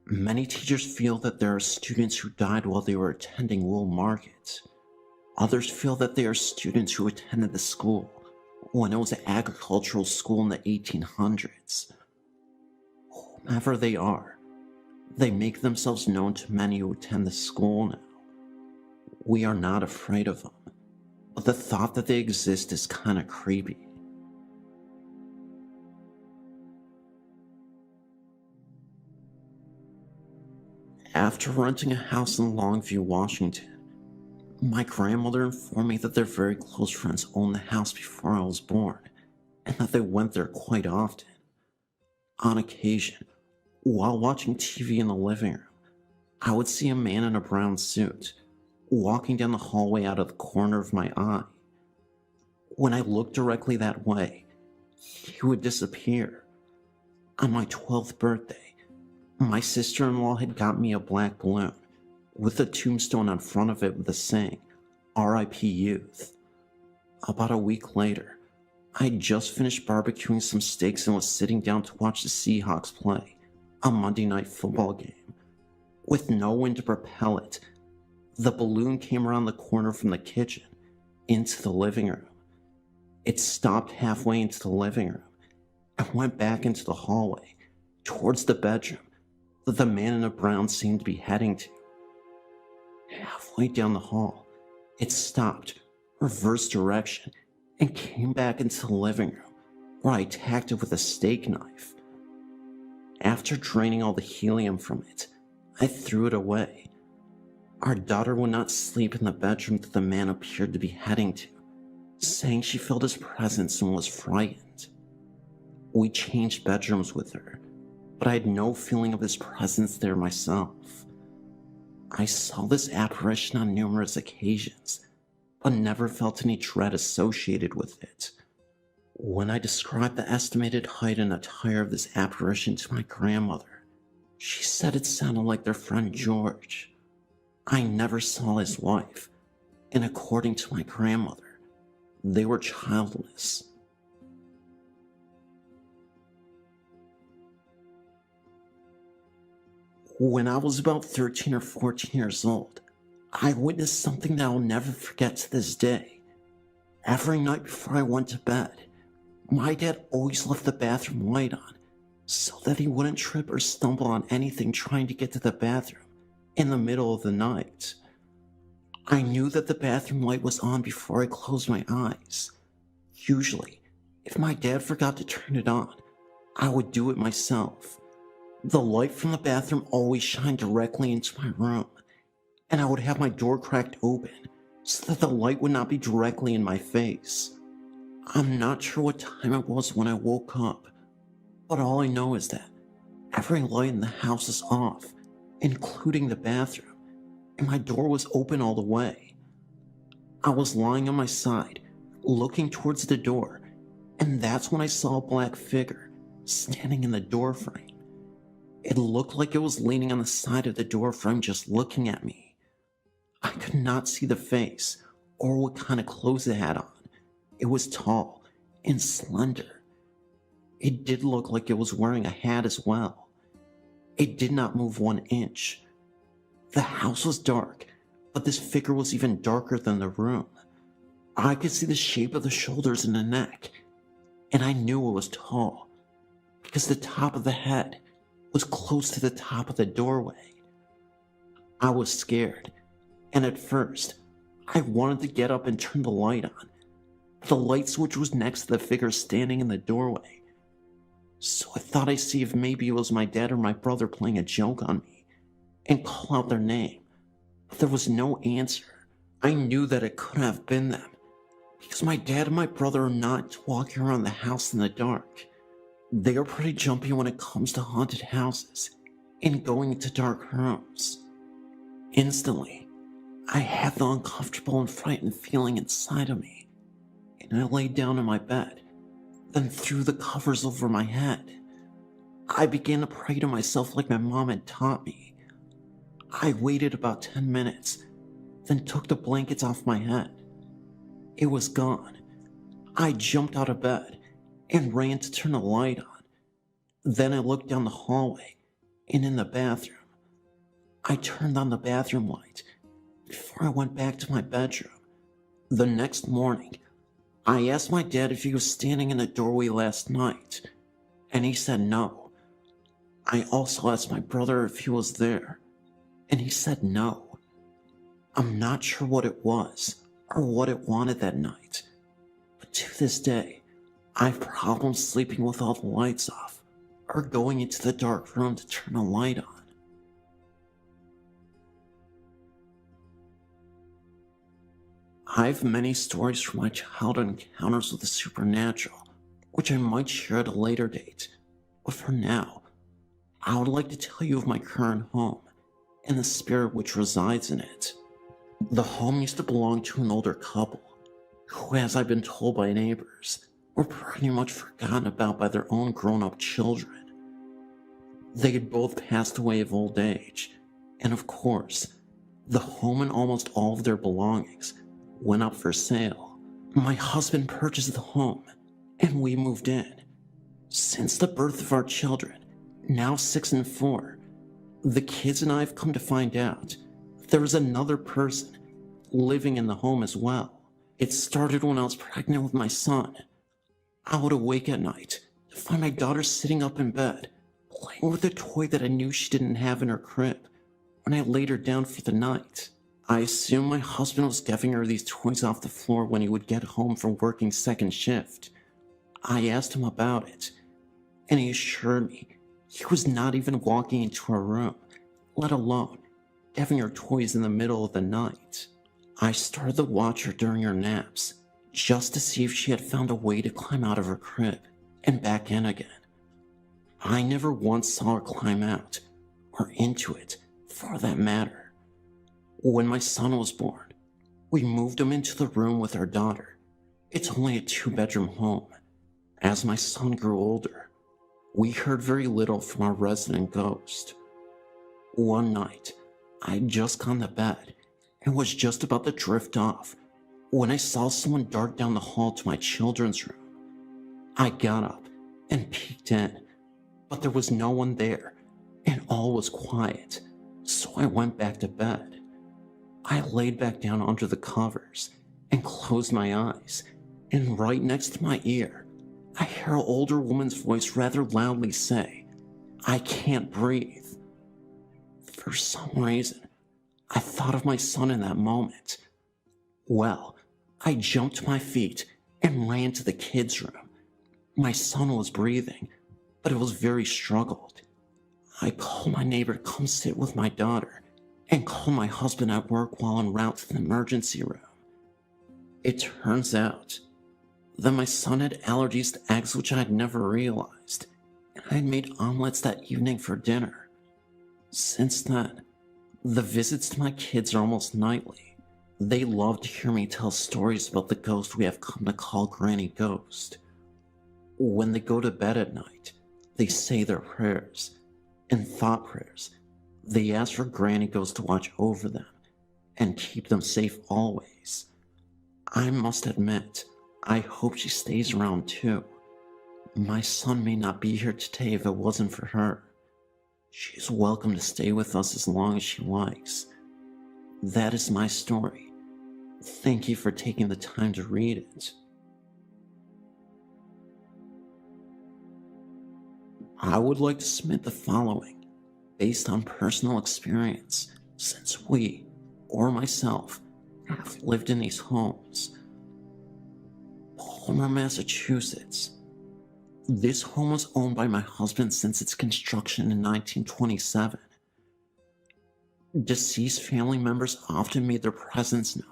Speaker 4: Many teachers feel that there are students who died while they were attending Wool Market. Others feel that they are students who attended the school when it was an agricultural school in the 1800s. Whomever they are, they make themselves known to many who attend the school now. We are not afraid of them, but the thought that they exist is kind of creepy. After renting a house in Longview, Washington, my grandmother informed me that their very close friends owned the house before I was born, and that they went there quite often. On occasion, while watching TV in the living room, I would see a man in a brown suit walking down the hallway out of the corner of my eye. When I looked directly that way, he would disappear. On my 12th birthday, my sister-in-law had got me a black balloon with a tombstone on front of it with the saying, "R.I.P. Youth." About a week later, I had just finished barbecuing some steaks and was sitting down to watch the Seahawks play a Monday night football game. With no wind to propel it, the balloon came around the corner from the kitchen into the living room. It stopped halfway into the living room and went back into the hallway towards the bedroom that the man in the brown seemed to be heading to. Halfway down the hall, it stopped, reversed direction, and came back into the living room, where I attacked it with a steak knife. After draining all the helium from it, I threw it away. Our daughter would not sleep in the bedroom that the man appeared to be heading to, saying she felt his presence and was frightened. We changed bedrooms with her, but I had no feeling of his presence there myself. I saw this apparition on numerous occasions, but never felt any dread associated with it. When I described the estimated height and attire of this apparition to my grandmother, she said it sounded like their friend George. I never saw his wife, and according to my grandmother, they were childless. When I was about 13 or 14 years old, I witnessed something that I'll never forget to this day. Every night before I went to bed, my dad always left the bathroom light on so that he wouldn't trip or stumble on anything trying to get to the bathroom in the middle of the night. I knew that the bathroom light was on before I closed my eyes. Usually, if my dad forgot to turn it on, I would do it myself. The light from the bathroom always shined directly into my room,
Speaker 3: and I would have my door cracked open so that the light would not be directly in my face. I'm not sure what time it was when I woke up, but all I know is that every light in the house is off, including the bathroom, and my door was open all the way. I was lying on my side, looking towards the door, and that's when I saw a black figure standing in the doorframe. It looked like it was leaning on the side of the doorframe just looking at me. I could not see the face or what kind of clothes it had on. It was tall and slender. It did look like it was wearing a hat as well. It did not move 1 inch. The house was dark, but this figure was even darker than the room. I could see the shape of the shoulders and the neck, and I knew it was tall because the top of the head was close to the top of the doorway. I was scared, and at first, I wanted to get up and turn the light on. The light switch was next to the figure standing in the doorway. So I thought I'd see if maybe it was my dad or my brother playing a joke on me and call out their name. But there was no answer. I knew that it couldn't have been them because my dad and my brother are not walking around the house in the dark. They are pretty jumpy when it comes to haunted houses and going into dark rooms. Instantly, I had the uncomfortable and frightened feeling inside of me, and I laid down in my bed, then threw the covers over my head. I began to pray to myself like my mom had taught me. I waited about 10 minutes, then took the blankets off my head. It was gone. I jumped out of bed and ran to turn the light on. Then I looked down the hallway and in the bathroom. I turned on the bathroom light before I went back to my bedroom. The next morning, I asked my dad if he was standing in the doorway last night, and he said no. I also asked my brother if he was there, and he said no. I'm not sure what it was or what it wanted that night, but to this day, I have problems sleeping with all the lights off or going into the dark room to turn a light on. I have many stories from my childhood encounters with the supernatural, which I might share at a later date, but for now, I would like to tell you of my current home and the spirit which resides in it. The home used to belong to an older couple, who, as I've been told by neighbors, were pretty much forgotten about by their own grown-up children. They had both passed away of old age, and of course, the home and almost all of their belongings went up for sale. My husband purchased the home, and we moved in. Since the birth of our children, now 6 and 4, the kids and I have come to find out there was another person living in the home as well. It started when I was pregnant with my son. I would awake at night to find my daughter sitting up in bed, playing with a toy that I knew she didn't have in her crib when I laid her down for the night. I assumed my husband was giving her these toys off the floor when he would get home from working second shift. I asked him about it, and he assured me he was not even walking into her room, let alone giving her toys in the middle of the night. I started to watch her during her naps, just to see if she had found a way to climb out of her crib and back in again. I never once saw her climb out, or into it, for that matter. When my son was born, we moved him into the room with our daughter. It's only a 2-bedroom home. As my son grew older, we heard very little from our resident ghost. One night, I had just gone to bed and was just about to drift off when I saw someone dart down the hall to my children's room. I got up and peeked in, but there was no one there and all was quiet, so I went back to bed. I laid back down under the covers and closed my eyes, and right next to my ear, I hear an older woman's voice rather loudly say, "I can't breathe." For some reason, I thought of my son in that moment. Well, I jumped to my feet and ran to the kids' room. My son was breathing, but it was very struggled. I called my neighbor to come sit with my daughter, and called my husband at work while en route to the emergency room. It turns out that my son had allergies to eggs, which I had never realized, and I had made omelets that evening for dinner. Since then, the visits to my kids are almost nightly. They love to hear me tell stories about the ghost we have come to call Granny Ghost. When they go to bed at night, they say their prayers, and thought prayers. They ask for Granny Ghost to watch over them and keep them safe always. I must admit, I hope she stays around too. My son may not be here today if it wasn't for her. She's welcome to stay with us as long as she likes. That is my story. Thank you for taking the time to read it. I would like to submit the following, based on personal experience, since we, or myself, have lived in these homes. Palmer, Massachusetts. This home was owned by my husband since its construction in 1927. Deceased family members often made their presence known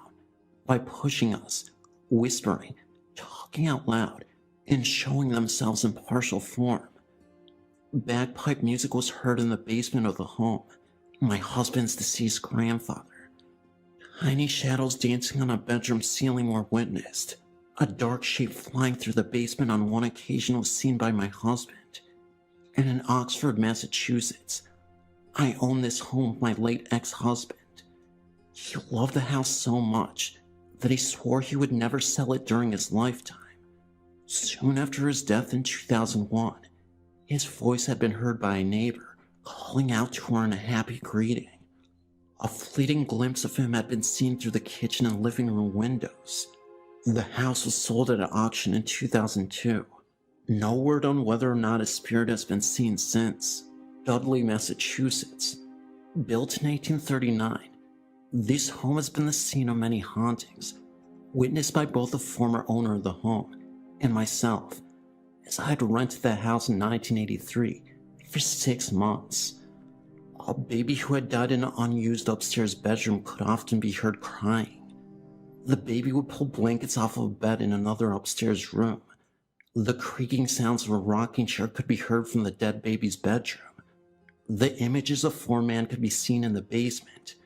Speaker 3: by pushing us, whispering, talking out loud, and showing themselves in partial form. Bagpipe music was heard in the basement of the home, my husband's deceased grandfather. Tiny shadows dancing on a bedroom ceiling were witnessed. A dark shape flying through the basement on one occasion was seen by my husband. And in Oxford, Massachusetts, I owned this home with my late ex-husband. He loved the house so much that he swore he would never sell it during his lifetime. Soon after his death in 2001, his voice had been heard by a neighbor calling out to her in a happy greeting. A fleeting glimpse of him had been seen through the kitchen and living room windows. The house was sold at an auction in 2002. No word on whether or not his spirit has been seen since. Dudley, Massachusetts. Built in 1839, this home has been the scene of many hauntings, witnessed by both the former owner of the home and myself, as I had rented the house in 1983 for 6 months. A baby who had died in an unused upstairs bedroom could often be heard crying. The baby would pull blankets off of a bed in another upstairs room. The creaking sounds of a rocking chair could be heard from the dead baby's bedroom. The images of 4 men could be seen in the basement.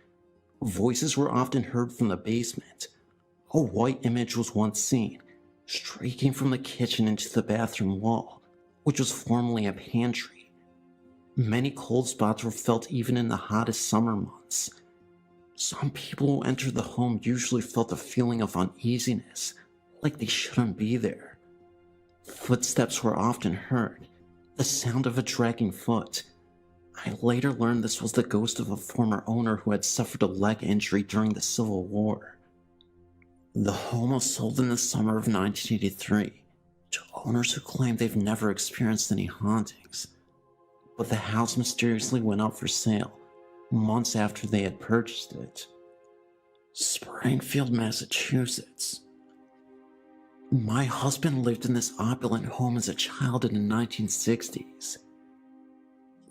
Speaker 3: Voices were often heard from the basement. A white image was once seen, streaking from the kitchen into the bathroom wall, which was formerly a pantry. Many cold spots were felt even in the hottest summer months. Some people who entered the home usually felt a feeling of uneasiness, like they shouldn't be there. Footsteps were often heard, the sound of a dragging foot. I later learned this was the ghost of a former owner who had suffered a leg injury during the Civil War. The home was sold in the summer of 1983 to owners who claimed they've never experienced any hauntings, but the house mysteriously went up for sale months after they had purchased it. Springfield, Massachusetts. My husband lived in this opulent home as a child in the 1960s.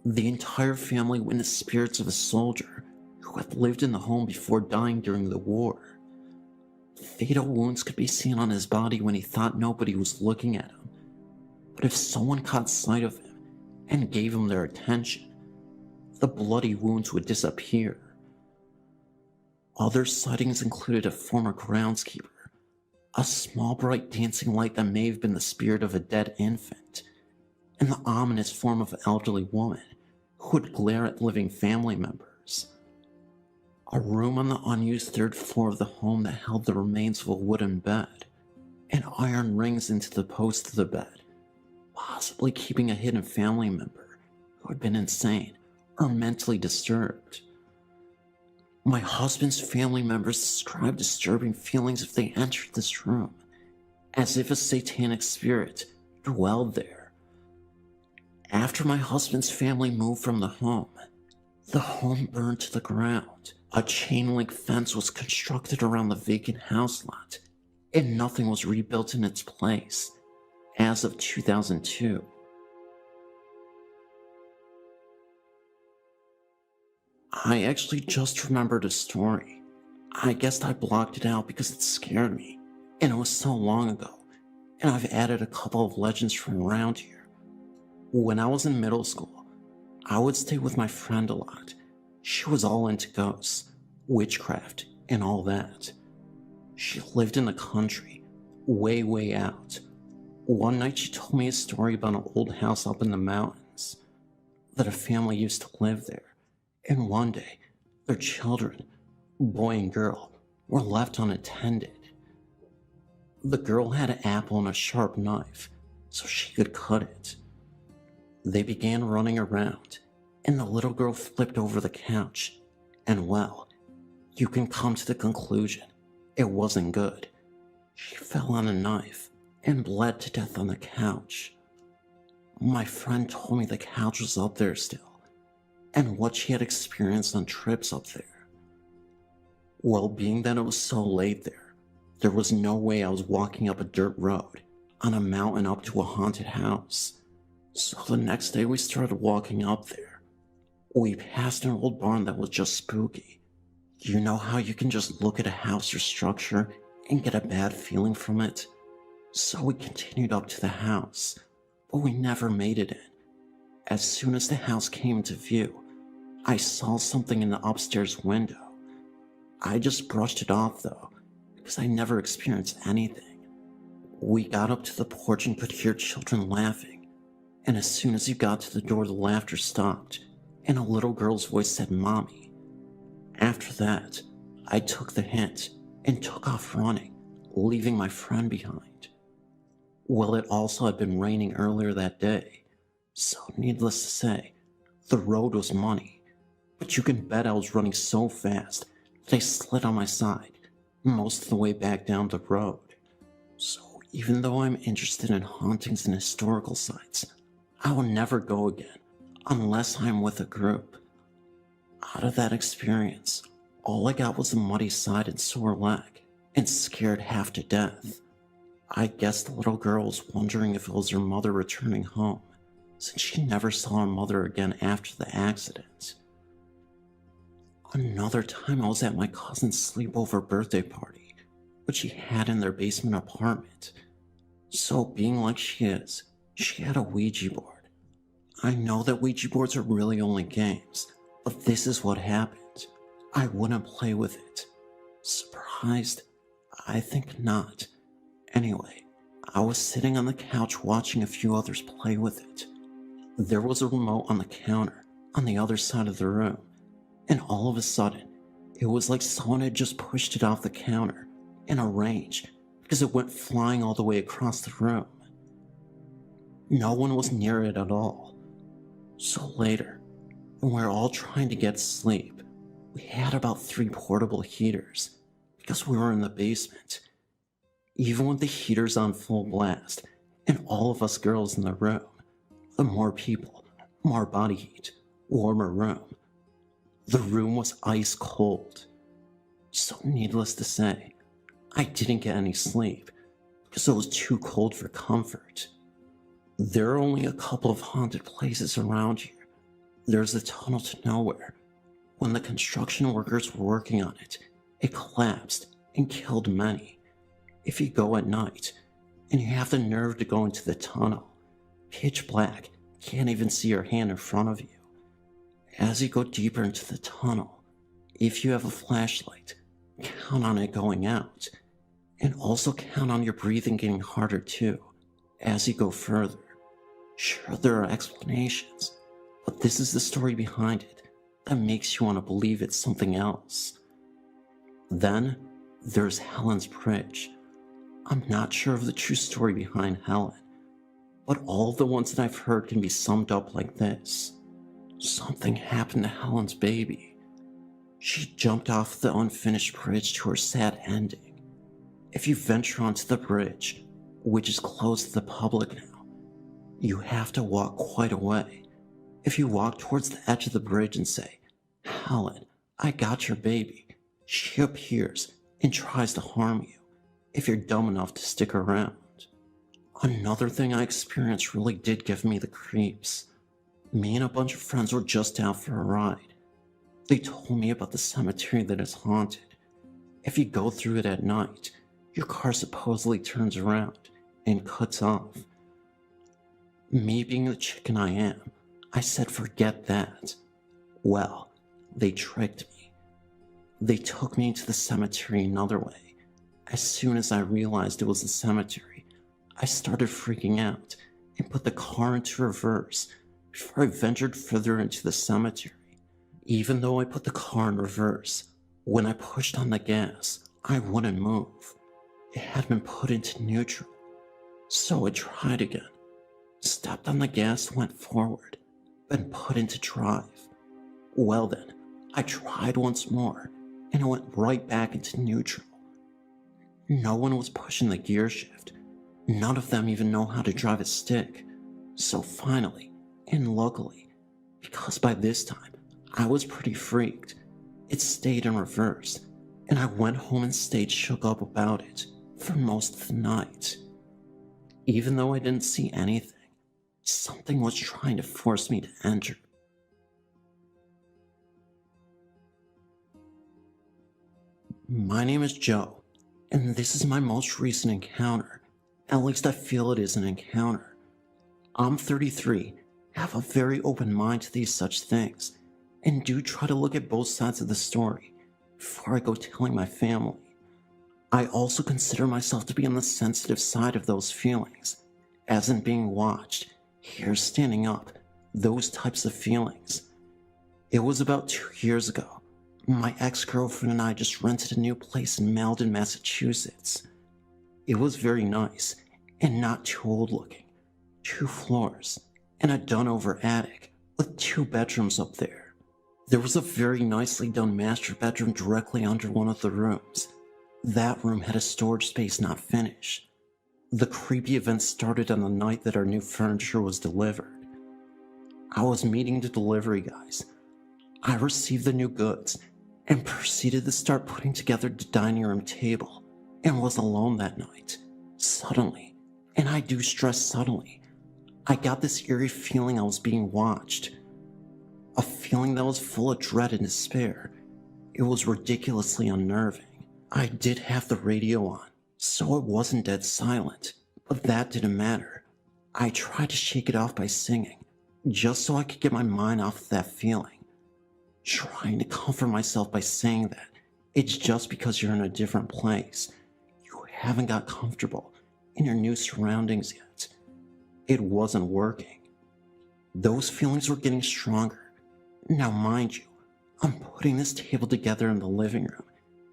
Speaker 3: The entire family witnessed spirits of a soldier who had lived in the home before dying during the war. Fatal wounds could be seen on his body when he thought nobody was looking at him, but if someone caught sight of him and gave him their attention, the bloody wounds would disappear. Other sightings included a former groundskeeper, a small bright dancing light that may have been the spirit of a dead infant, and the ominous form of an elderly woman who would glare at living family members. A room on the unused 3rd floor of the home that held the remains of a wooden bed, and iron rings into the posts of the bed, possibly keeping a hidden family member who had been insane or mentally disturbed. My husband's family members described disturbing feelings if they entered this room, as if a satanic spirit dwelled there. After my husband's family moved from the home burned to the ground. A chain-link fence was constructed around the vacant house lot, and nothing was rebuilt in its place as of 2002. I actually just remembered a story. I guess I blocked it out because it scared me, and it was so long ago, and I've added a couple of legends from around here. When I was in middle school, I would stay with my friend a lot. She was all into ghosts, witchcraft, and all that. She lived in the country, way out. One night she told me a story about an old house up in the mountains, that a family used to live there, and one day, their children, boy and girl, were left unattended. The girl had an apple and a sharp knife, so she could cut it. They began running around, and the little girl flipped over the couch, and well, you can come to the conclusion it wasn't good. She fell on a knife and bled to death on the couch. My friend told me the couch was up there still, and what she had experienced on trips up there. Well, being that it was so late there was no way I was walking up a dirt road on a mountain up to a haunted house. So the next day we started walking up there. We passed an old barn that was just spooky. You know how you can just look at a house or structure and get a bad feeling from it? So we continued up to the house, but we never made it in. As soon as the house came into view, I saw something in the upstairs window. I just brushed it off though, because I never experienced anything. We got up to the porch and could hear children laughing, and as soon as you got to the door, the laughter stopped, and a little girl's voice said, "Mommy." After that, I took the hint and took off running, leaving my friend behind. Well, it also had been raining earlier that day, so needless to say, the road was muddy, but you can bet I was running so fast that I slid on my side most of the way back down the road. So even though I'm interested in hauntings and historical sites, I will never go again unless I'm with a group. Out of that experience, all I got was a muddy side and sore leg, and scared half to death. I guess the little girl was wondering if it was her mother returning home, since she never saw her mother again after the accident. Another time I was at my cousin's sleepover birthday party, which she had in their basement apartment. So being like she is, she had a Ouija board. I know that Ouija boards are really only games, but this is what happened. I wouldn't play with it. Surprised? I think not. Anyway, I was sitting on the couch watching a few others play with it. There was a remote on the counter on the other side of the room, and all of a sudden, it was like someone had just pushed it off the counter in a range because it went flying all the way across the room. No one was near it at all. So later, when we were all trying to get sleep, we had about 3 portable heaters because we were in the basement. Even with the heaters on full blast and all of us girls in the room, the more people, more body heat, warmer room. The room was ice cold. So needless to say, I didn't get any sleep because it was too cold for comfort. There are only a couple of haunted places around here. There's a tunnel to nowhere. When the construction workers were working on it, it collapsed and killed many. If you go at night, and you have the nerve to go into the tunnel, pitch black, can't even see your hand in front of you. As you go deeper into the tunnel, if you have a flashlight, count on it going out, and also count on your breathing getting harder too, as you go further. Sure, there are explanations, but this is the story behind it that makes you want to believe it's something else. Then, there's Helen's Bridge. I'm not sure of the true story behind Helen, but all of the ones that I've heard can be summed up like this. Something happened to Helen's baby. She jumped off the unfinished bridge to her sad ending. If you venture onto the bridge, which is closed to the public now, you have to walk quite a way. If you walk towards the edge of the bridge and say, "Helen, I got your baby," she appears and tries to harm you if you're dumb enough to stick around. Another thing I experienced really did give me the creeps. Me and a bunch of friends were just out for a ride. They told me about the cemetery that is haunted. If you go through it at night, your car supposedly turns around and cuts off. Me being the chicken I am, I said forget that. Well, they tricked me. They took me into the cemetery another way. As soon as I realized it was the cemetery, I started freaking out and put the car into reverse before I ventured further into the cemetery. Even though I put the car in reverse, when I pushed on the gas, I wouldn't move. It had been put into neutral. So I tried again. Stepped on the gas, went forward, then put into drive. Well then, I tried once more, and it went right back into neutral. No one was pushing the gear shift. None of them even know how to drive a stick. So finally, and luckily, because by this time, I was pretty freaked, it stayed in reverse, and I went home and stayed shook up about it for most of the night. Even though I didn't see anything, something was trying to force me to enter. My name is Joe, and this is my most recent encounter. At least I feel it is an encounter. I'm 33, have a very open mind to these such things, and do try to look at both sides of the story before I go telling my family. I also consider myself to be on the sensitive side of those feelings, as in being watched, hair standing up, those types of feelings. It was about 2 years ago. My ex-girlfriend and I just rented a new place in Malden, Massachusetts. It was very nice and not too old looking. 2 floors and a done-over attic with 2 bedrooms up there. There was a very nicely done master bedroom directly under one of the rooms. That room had a storage space not finished. The creepy event started on the night that our new furniture was delivered. I was meeting the delivery guys. I received the new goods and proceeded to start putting together the dining room table and was alone that night. Suddenly, and I do stress suddenly, I got this eerie feeling I was being watched. A feeling that was full of dread and despair. It was ridiculously unnerving. I did have the radio on, so it wasn't dead silent, but that didn't matter. I tried to shake it off by singing, just so I could get my mind off of that feeling. Trying to comfort myself by saying that it's just because you're in a different place. You haven't got comfortable in your new surroundings yet. It wasn't working. Those feelings were getting stronger. Now mind you, I'm putting this table together in the living room,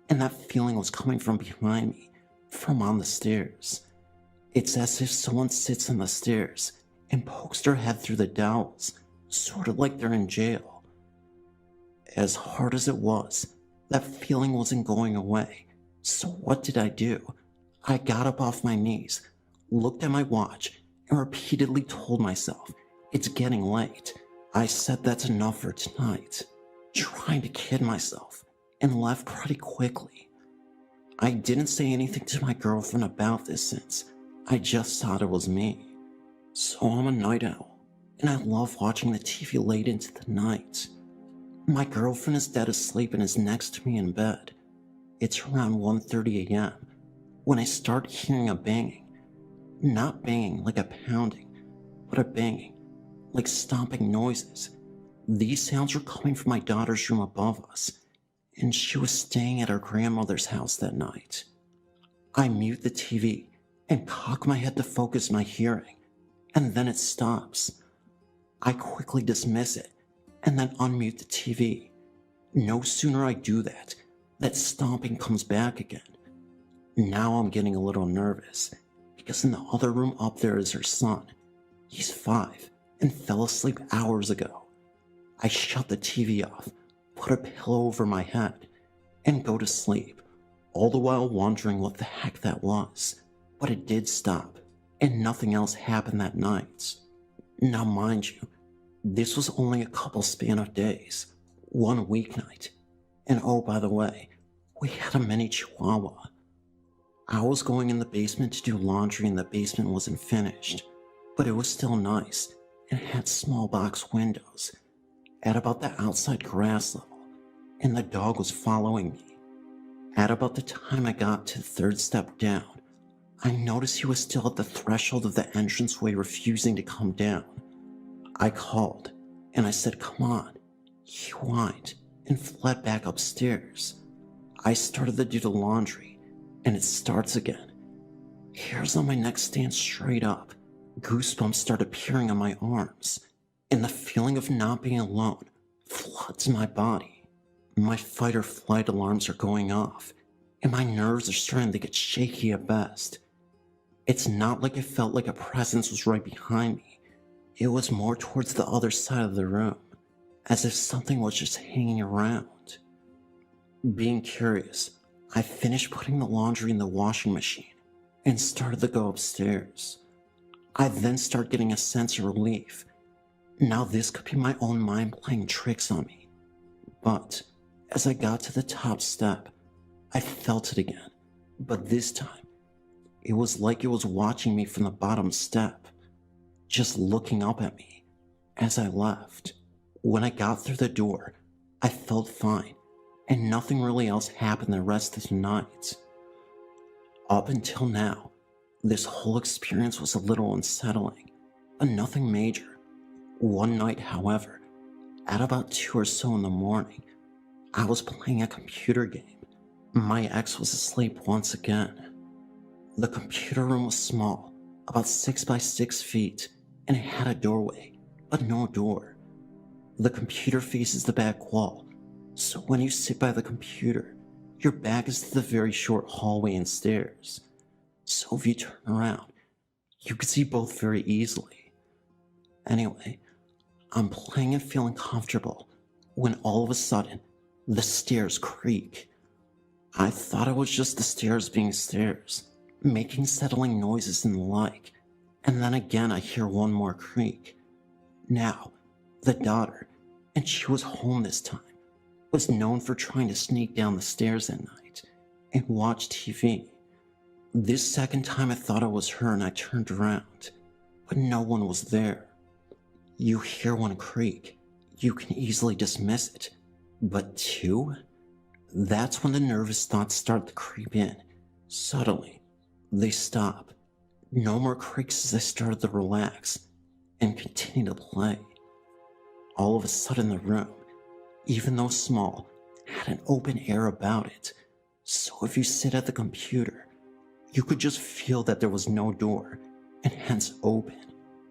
Speaker 3: and that feeling was coming from behind me, from on the stairs. It's as if someone sits on the stairs and pokes their head through the dowels, sort of like they're in jail. As hard as it was, that feeling wasn't going away. So what did I do? I got up off my knees, looked at my watch, and repeatedly told myself, it's getting late. I said that's enough for tonight. Trying to kid myself, and left pretty quickly. I didn't say anything to my girlfriend about this since I just thought it was me. So I'm a night owl, and I love watching the TV late into the night. My girlfriend is dead asleep and is next to me in bed. It's around 1:30 a.m. when I start hearing a banging. Not banging like a pounding, but a banging, like stomping noises. These sounds were coming from my daughter's room above us, and she was staying at her grandmother's house that night. I mute the TV and cock my head to focus my hearing, and then it stops. I quickly dismiss it and then unmute the TV. No sooner I do that, that stomping comes back again. Now I'm getting a little nervous, because in the other room up there is her son. He's 5 and fell asleep hours ago. I shut the TV off, put a pillow over my head, and go to sleep, all the while wondering what the heck that was. But it did stop, and nothing else happened that night. Now mind you, this was only a couple span of days, 1 weeknight. And oh, by the way, we had a mini chihuahua. I was going in the basement to do laundry and the basement wasn't finished, but it was still nice and had small box windows at about the outside grass level. and the dog was following me. At about the time I got to the third step down, I noticed he was still at the threshold of the entranceway, refusing to come down. I called, and I said, "Come on." He whined and fled back upstairs. I started to do the laundry, and it starts again. Hairs on my neck stand straight up. Goosebumps start appearing on my arms, and the feeling of not being alone floods my body. My fight or flight alarms are going off, and my nerves are starting to get shaky at best. It's not like it felt like a presence was right behind me. It was more towards the other side of the room, as if something was just hanging around. Being curious, I finished putting the laundry in the washing machine and started to go upstairs. I then start getting a sense of relief. Now this could be my own mind playing tricks on me. But as I got to the top step, I felt it again, but this time, it was like it was watching me from the bottom step, just looking up at me as I left. When I got through the door, I felt fine, and nothing really else happened the rest of the night. Up until now, this whole experience was a little unsettling, but nothing major. One night, however, at about 2 or so in the morning, I was playing a computer game. My ex was asleep once again. The computer room was small, about 6 by 6 feet, and it had a doorway, but no door. The computer faces the back wall, so when you sit by the computer, your back is to the very short hallway and stairs. So if you turn around, you can see both very easily. Anyway, I'm playing and feeling comfortable when all of a sudden, the stairs creak. I thought it was just the stairs being stairs, making settling noises and the like, and then again I hear one more creak. Now, the daughter, and she was home this time, was known for trying to sneak down the stairs at night and watch TV. This second time I thought it was her and I turned around, but no one was there. You hear one creak, you can easily dismiss it, but two? That's when the nervous thoughts start to creep in. Suddenly, they stop. No more creaks as I started to relax and continue to play. All of a sudden the room, even though small, had an open air about it. So if you sit at the computer, you could just feel that there was no door, and hence open.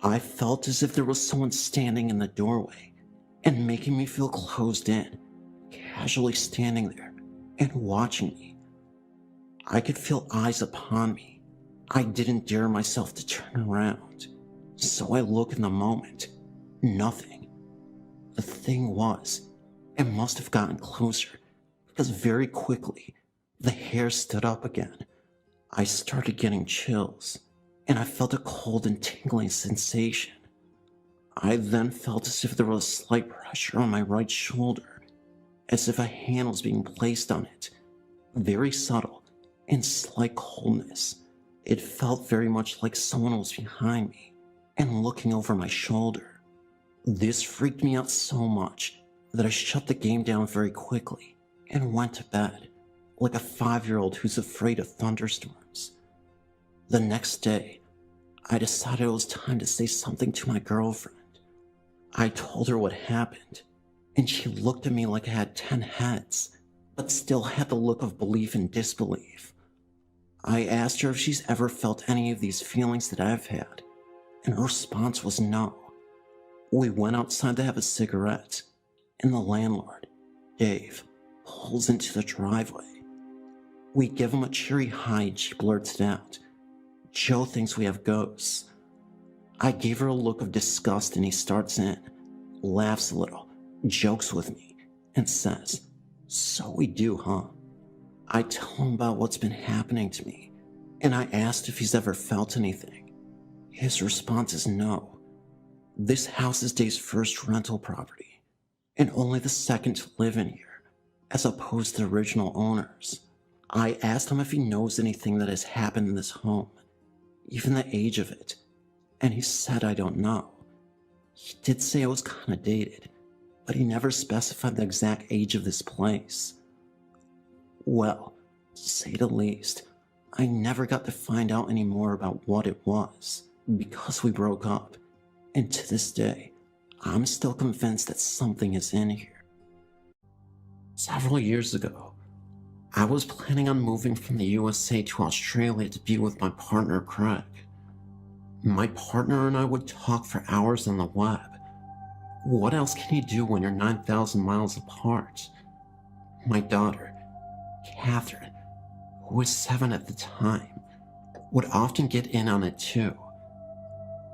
Speaker 3: I felt as if there was someone standing in the doorway and making me feel closed in, casually standing there and watching me. I could feel eyes upon me. I didn't dare myself to turn around, so I look in the moment. Nothing. The thing was, it must have gotten closer, because very quickly, the hair stood up again. I started getting chills, and I felt a cold and tingling sensation. I then felt as if there was slight pressure on my right shoulder, as if a hand was being placed on it. Very subtle and slight coldness. It felt very much like someone was behind me and looking over my shoulder. This freaked me out so much that I shut the game down very quickly and went to bed, like a 5-year-old who's afraid of thunderstorms. The next day, I decided it was time to say something to my girlfriend. I told her what happened, and she looked at me like I had 10 heads, but still had the look of belief and disbelief. I asked her if she's ever felt any of these feelings that I've had, and her response was no. We went outside to have a cigarette, and the landlord, Dave, pulls into the driveway. We give him a cheery hi and she blurts it out. "Joe thinks we have ghosts." I gave her a look of disgust and he starts in, laughs a little, jokes with me, and says, "So we do, huh?" I tell him about what's been happening to me, and I asked if he's ever felt anything. His response is no. This house is Dave's first rental property, and only the second to live in here, as opposed to the original owners. I asked him if he knows anything that has happened in this home, even the age of it, and he said I don't know. He did say it was kinda dated, but he never specified the exact age of this place. Well, to say the least, I never got to find out any more about what it was because we broke up, and to this day, I'm still convinced that something is in here. Several years ago, I was planning on moving from the USA to Australia to be with my partner Craig. My partner and I would talk for hours on the web. What else can you do when you're 9,000 miles apart? My daughter, Catherine, who was 7 at the time, would often get in on it too.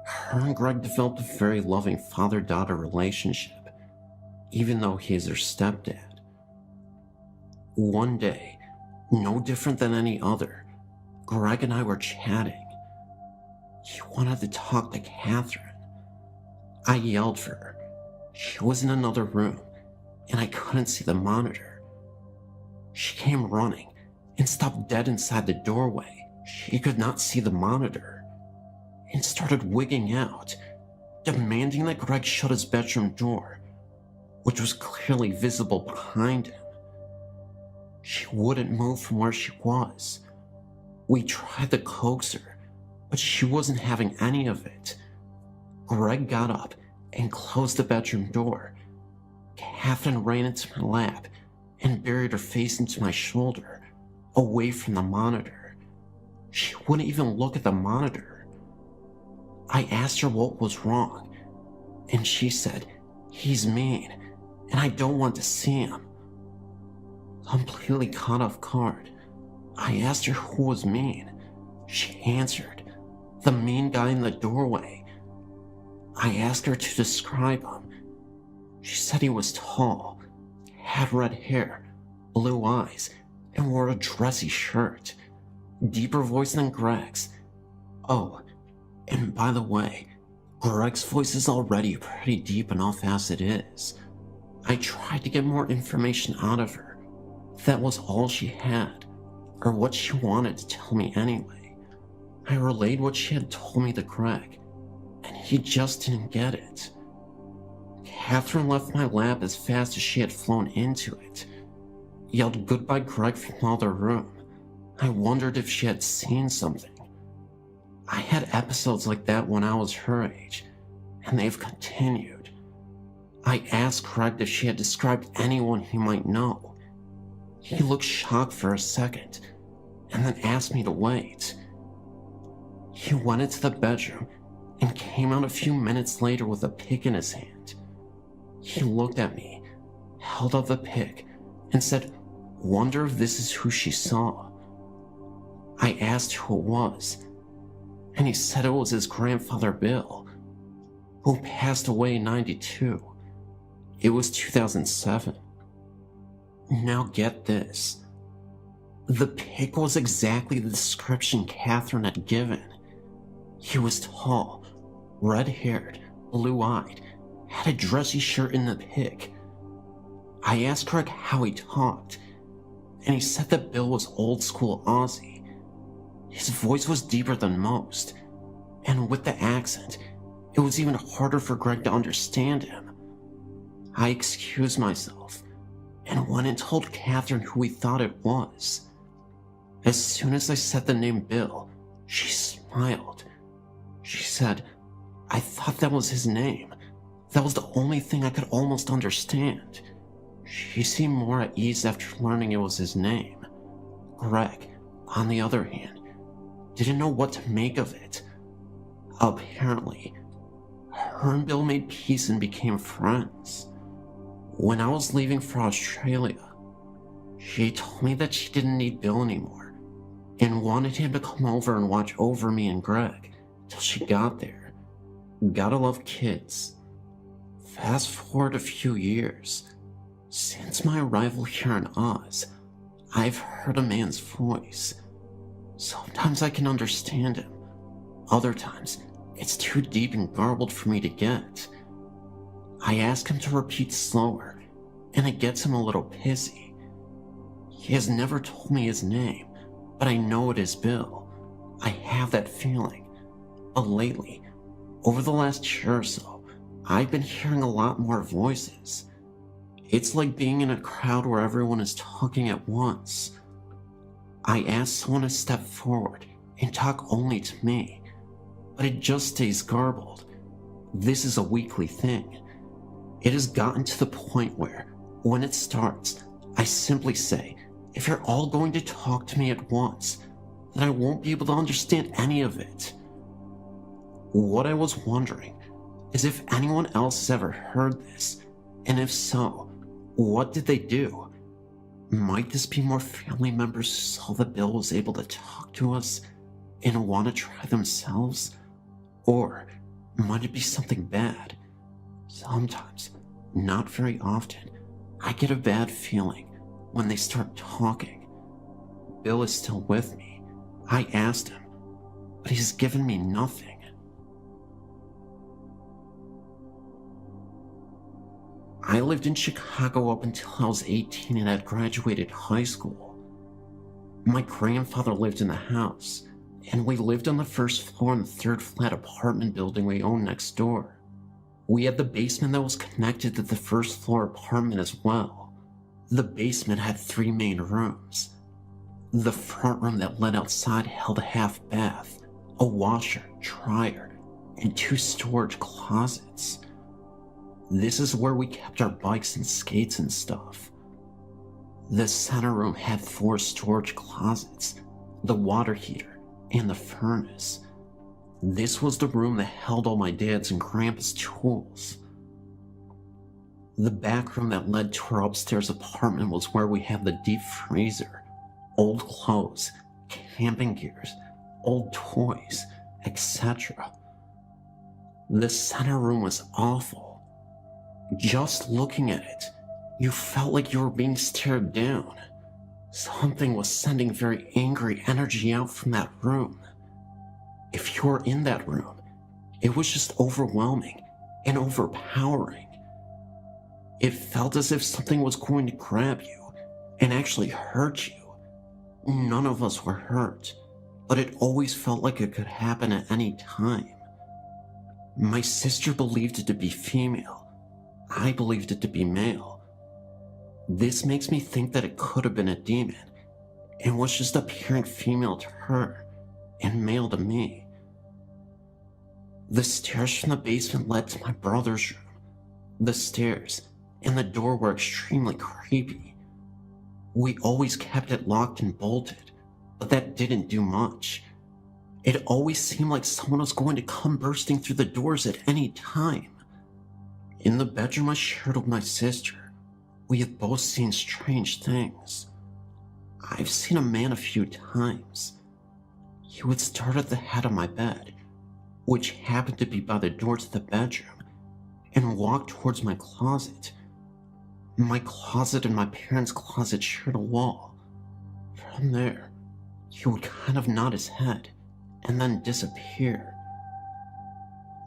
Speaker 3: Her and Greg developed a very loving father-daughter relationship, even though he is her stepdad. One day, no different than any other, Greg and I were chatting. He wanted to talk to Catherine. I yelled for her. She was in another room, and I couldn't see the monitor. She came running and stopped dead inside the doorway. She could not see the monitor, and started wigging out, demanding that Greg shut his bedroom door, which was clearly visible behind him. She wouldn't move from where she was. We tried to coax her, but she wasn't having any of it. Greg got up and closed the bedroom door. Catherine ran into my lap and buried her face into my shoulder, away from the monitor. She wouldn't even look at the monitor. I asked her what was wrong, and she said, "He's mean, and I don't want to see him." Completely caught off guard, I asked her who was mean. She answered, "The mean guy in the doorway." I asked her to describe him. She said he was tall, had red hair, blue eyes, and wore a dressy shirt. Deeper voice than Greg's. Oh, and by the way, Greg's voice is already pretty deep enough as it is. I tried to get more information out of her. That was all she had, or what she wanted to tell me anyway. I relayed what she had told me to Greg, and he just didn't get it. Catherine left my lap as fast as she had flown into it, yelled goodbye Greg from the other room. I wondered if she had seen something. I had episodes like that when I was her age, and they've continued. I asked Greg if she had described anyone he might know. He looked shocked for a second, and then asked me to wait. He went into the bedroom and came out a few minutes later with a pick in his hand. He looked at me, held up the pick, and said, "Wonder if this is who she saw." I asked who it was, and he said it was his grandfather Bill, who passed away in '92. It was 2007. Now get this. The pick was exactly the description Catherine had given. He was tall, red-haired, blue-eyed, had a dressy shirt in the pic. I asked Greg how he talked, and he said that Bill was old-school Aussie. His voice was deeper than most, and with the accent, it was even harder for Greg to understand him. I excused myself, and went and told Catherine who we thought it was. As soon as I said the name Bill, she smiled. She said, "I thought that was his name. That was the only thing I could almost understand." She seemed more at ease after learning it was his name. Greg, on the other hand, didn't know what to make of it. Apparently, her and Bill made peace and became friends. When I was leaving for Australia, she told me that she didn't need Bill anymore and wanted him to come over and watch over me and Greg till she got there. Gotta love kids. Fast forward a few years. Since my arrival here in Oz, I've heard a man's voice. Sometimes I can understand him. Other times, it's too deep and garbled for me to get. I ask him to repeat slower, and it gets him a little pissy. He has never told me his name, but I know it is Bill. I have that feeling. But lately, over the last year or so, I've been hearing a lot more voices. It's like being in a crowd where everyone is talking at once. I ask someone to step forward and talk only to me, but it just stays garbled. This is a weekly thing. It has gotten to the point where, when it starts, I simply say, if you're all going to talk to me at once, then I won't be able to understand any of it. What I was wondering is if anyone else has ever heard this, and if so, what did they do? Might this be more family members who saw that Bill was able to talk to us and want to try themselves? Or might it be something bad? Sometimes, not very often, I get a bad feeling when they start talking. Bill is still with me. I asked him, but he's given me nothing. I lived in Chicago up until I was 18 and had graduated high school. My grandfather lived in the house, and we lived on the first floor in the third flat apartment building we owned next door. We had the basement that was connected to the first floor apartment as well. The basement had 3 main rooms. The front room that led outside held a half bath, a washer, dryer, and 2 storage closets. This is where we kept our bikes and skates and stuff. The center room had 4 storage closets, the water heater, and the furnace. This was the room that held all my dad's and grandpa's tools. The back room that led to our upstairs apartment was where we had the deep freezer, old clothes, camping gears, old toys, etc. The center room was awful. Just looking at it, you felt like you were being stared down. Something was sending very angry energy out from that room. If you were in that room, it was just overwhelming and overpowering. It felt as if something was going to grab you and actually hurt you. None of us were hurt, but it always felt like it could happen at any time. My sister believed it to be female. I believed it to be male. This makes me think that it could have been a demon and was just appearing female to her and male to me. The stairs from the basement led to my brother's room. The stairs and the door were extremely creepy. We always kept it locked and bolted, but that didn't do much. It always seemed like someone was going to come bursting through the doors at any time. In the bedroom I shared with my sister, we have both seen strange things. I've seen a man a few times. He would start at the head of my bed, which happened to be by the door to the bedroom, and walk towards my closet. My closet and my parents' closet shared a wall. From there, he would kind of nod his head and then disappear.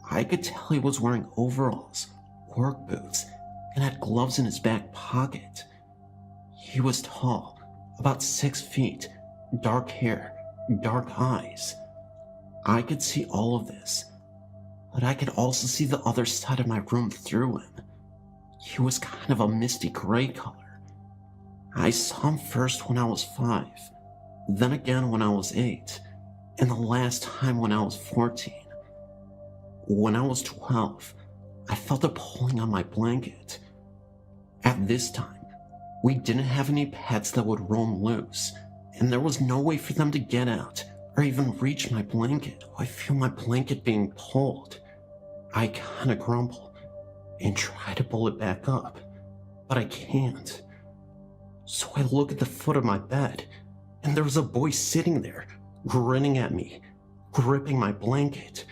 Speaker 3: I could tell he was wearing overalls, work boots, and had gloves in his back pocket. He was tall, about 6 feet, dark hair, dark eyes. I could see all of this, but I could also see the other side of my room through him. He was kind of a misty gray color. I saw him first when I was 5, then again when I was 8, and the last time when I was 14. When I was 12, I felt a pulling on my blanket. At this time, we didn't have any pets that would roam loose, and there was no way for them to get out or even reach my blanket. I feel my blanket being pulled. I kinda grumble and try to pull it back up, but I can't. So I look at the foot of my bed, and there was a boy sitting there, grinning at me, gripping my blanket.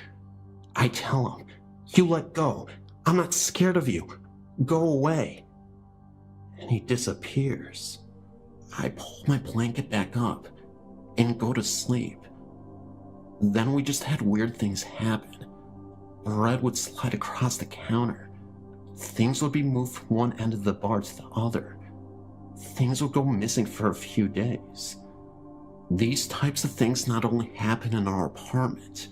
Speaker 3: I tell him, "You let go. I'm not scared of you. Go away." And he disappears. I pull my blanket back up and go to sleep. Then we just had weird things happen. Bread would slide across the counter. Things would be moved from one end of the bar to the other. Things would go missing for a few days. These types of things not only happen in our apartment,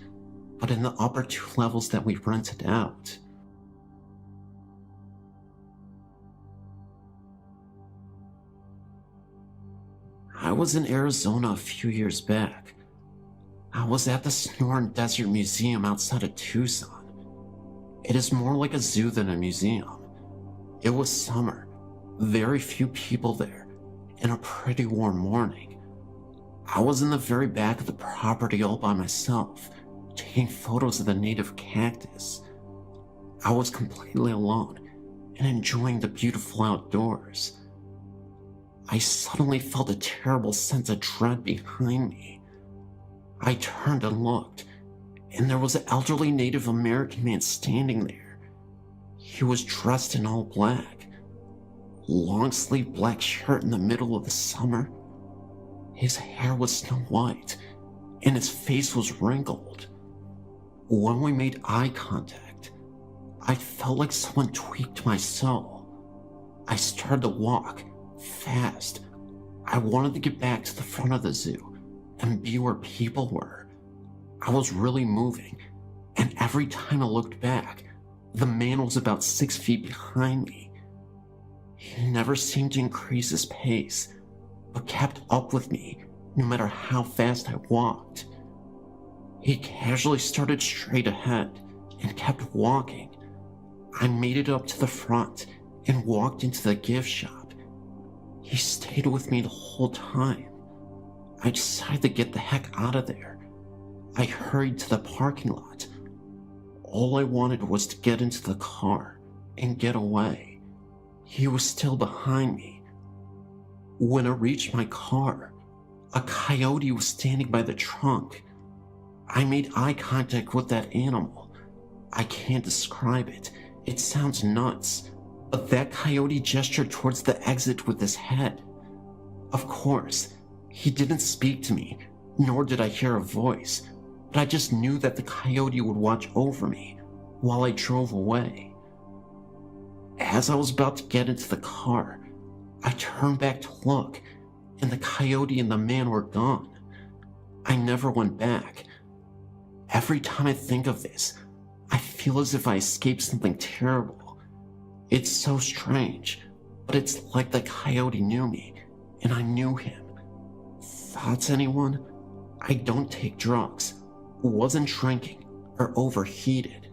Speaker 3: but in the upper 2 levels that we rented out. I was in Arizona a few years back. I was at the Sonoran Desert Museum outside of Tucson. It is more like a zoo than a museum. It was summer, very few people there, and a pretty warm morning. I was in the very back of the property all by myself, taking photos of the native cactus. I was completely alone and enjoying the beautiful outdoors. I suddenly felt a terrible sense of dread behind me. I turned and looked, and there was an elderly Native American man standing there. He was dressed in all black, long-sleeved black shirt in the middle of the summer. His hair was snow white, and his face was wrinkled. When we made eye contact, I felt like someone tweaked my soul. I started to walk, fast. I wanted to get back to the front of the zoo and be where people were. I was really moving, and every time I looked back, the man was about 6 feet behind me. He never seemed to increase his pace, but kept up with me no matter how fast I walked. He casually started straight ahead and kept walking. I made it up to the front and walked into the gift shop. He stayed with me the whole time. I decided to get the heck out of there. I hurried to the parking lot. All I wanted was to get into the car and get away. He was still behind me. When I reached my car, a coyote was standing by the trunk. I made eye contact with that animal. I can't describe it. It sounds nuts. But that coyote gestured towards the exit with his head. Of course, he didn't speak to me, nor did I hear a voice, but I just knew that the coyote would watch over me while I drove away. As I was about to get into the car, I turned back to look, and the coyote and the man were gone. I never went back. Every time I think of this, I feel as if I escaped something terrible. It's so strange, but it's like the coyote knew me, and I knew him. Thoughts, anyone? I don't take drugs, wasn't drinking, or overheated.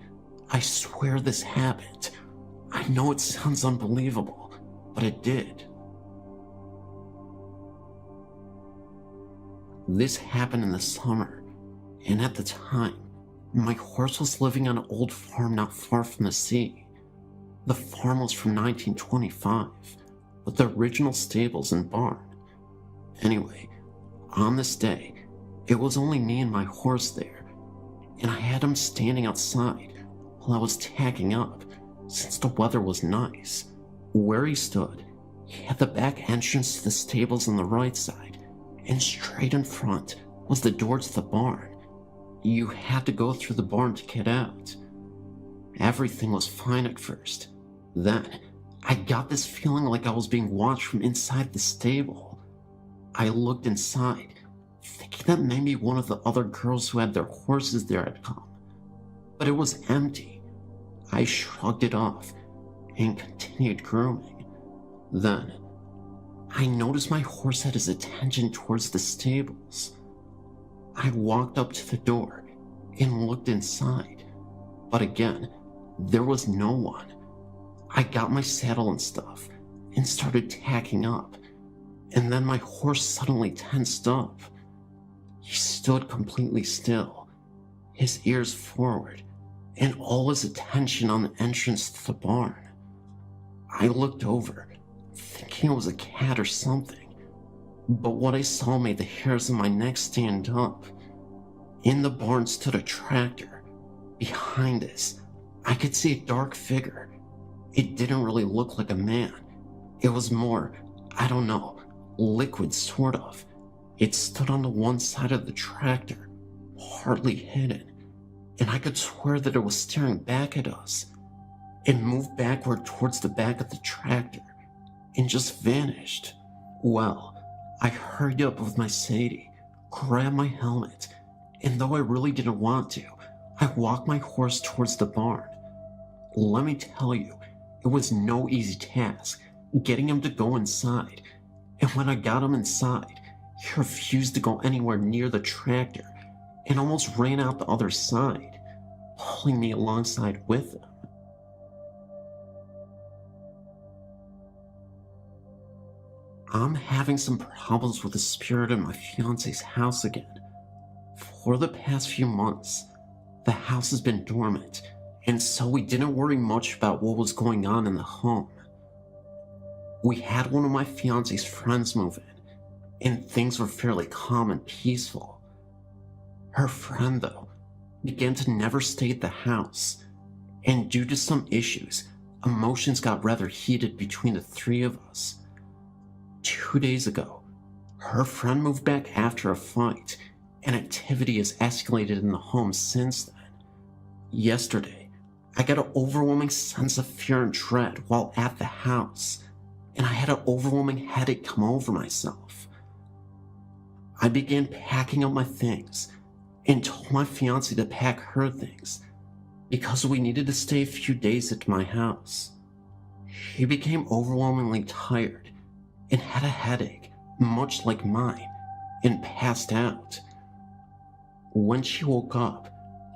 Speaker 3: I swear this happened. I know it sounds unbelievable, but it did. This happened in the summer, and at the time, my horse was living on an old farm not far from the sea. The farm was from 1925, with the original stables and barn. Anyway, on this day, it was only me and my horse there, and I had him standing outside while I was tacking up, since the weather was nice. Where he stood, he had the back entrance to the stables on the right side, and straight in front was the door to the barn. You had to go through the barn to get out. Everything was fine at first. Then, I got this feeling like I was being watched from inside the stable. I looked inside, thinking that maybe one of the other girls who had their horses there had come. But it was empty. I shrugged it off and continued grooming. Then, I noticed my horse had his attention towards the stables. I walked up to the door and looked inside, but again, there was no one. I got my saddle and stuff and started tacking up, and then my horse suddenly tensed up. He stood completely still, his ears forward, and all his attention on the entrance to the barn. I looked over, thinking it was a cat or something, but what I saw made the hairs on my neck stand up. In the barn stood a tractor. Behind this, I could see a dark figure. It didn't really look like a man. It was more, I don't know, liquid sort of. It stood on the one side of the tractor, hardly hidden, and I could swear that it was staring back at us. It moved backward towards the back of the tractor and just vanished. Well, I hurried up with my Sadie, grabbed my helmet, and though I really didn't want to, I walked my horse towards the barn. Let me tell you, it was no easy task getting him to go inside, and when I got him inside, He refused to go anywhere near the tractor and almost ran out the other side, pulling me alongside with him. I'm having some problems with the spirit in my fiance's house again. For the past few months, the house has been dormant, and so we didn't worry much about what was going on in the home. We had one of my fiance's friends move in, and things were fairly calm and peaceful. Her friend, though, began to never stay at the house, and due to some issues, emotions got rather heated between the three of us. 2 days ago, her friend moved back after a fight, and activity has escalated in the home since then. Yesterday, I got an overwhelming sense of fear and dread while at the house, and I had an overwhelming headache come over myself. I began packing up my things and told my fiancée to pack her things because we needed to stay a few days at my house. She became overwhelmingly tired and had a headache, much like mine, and passed out. When she woke up,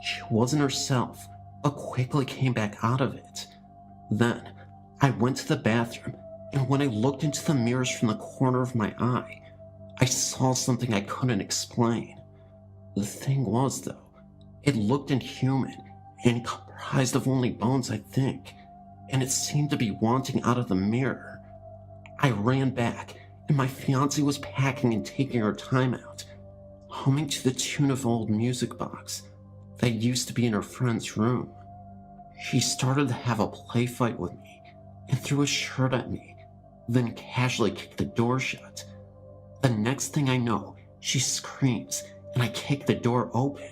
Speaker 3: she wasn't herself, but quickly came back out of it. Then, I went to the bathroom, and when I looked into the mirrors from the corner of my eye, I saw something I couldn't explain. The thing was, though, it looked inhuman and comprised of only bones, I think, and it seemed to be wanting out of the mirror. I ran back, and my fiancée was packing and taking her time out, humming to the tune of an old music box that used to be in her friend's room. She started to have a play fight with me and threw a shirt at me, then casually kicked the door shut. The next thing I know, she screams and I kick the door open.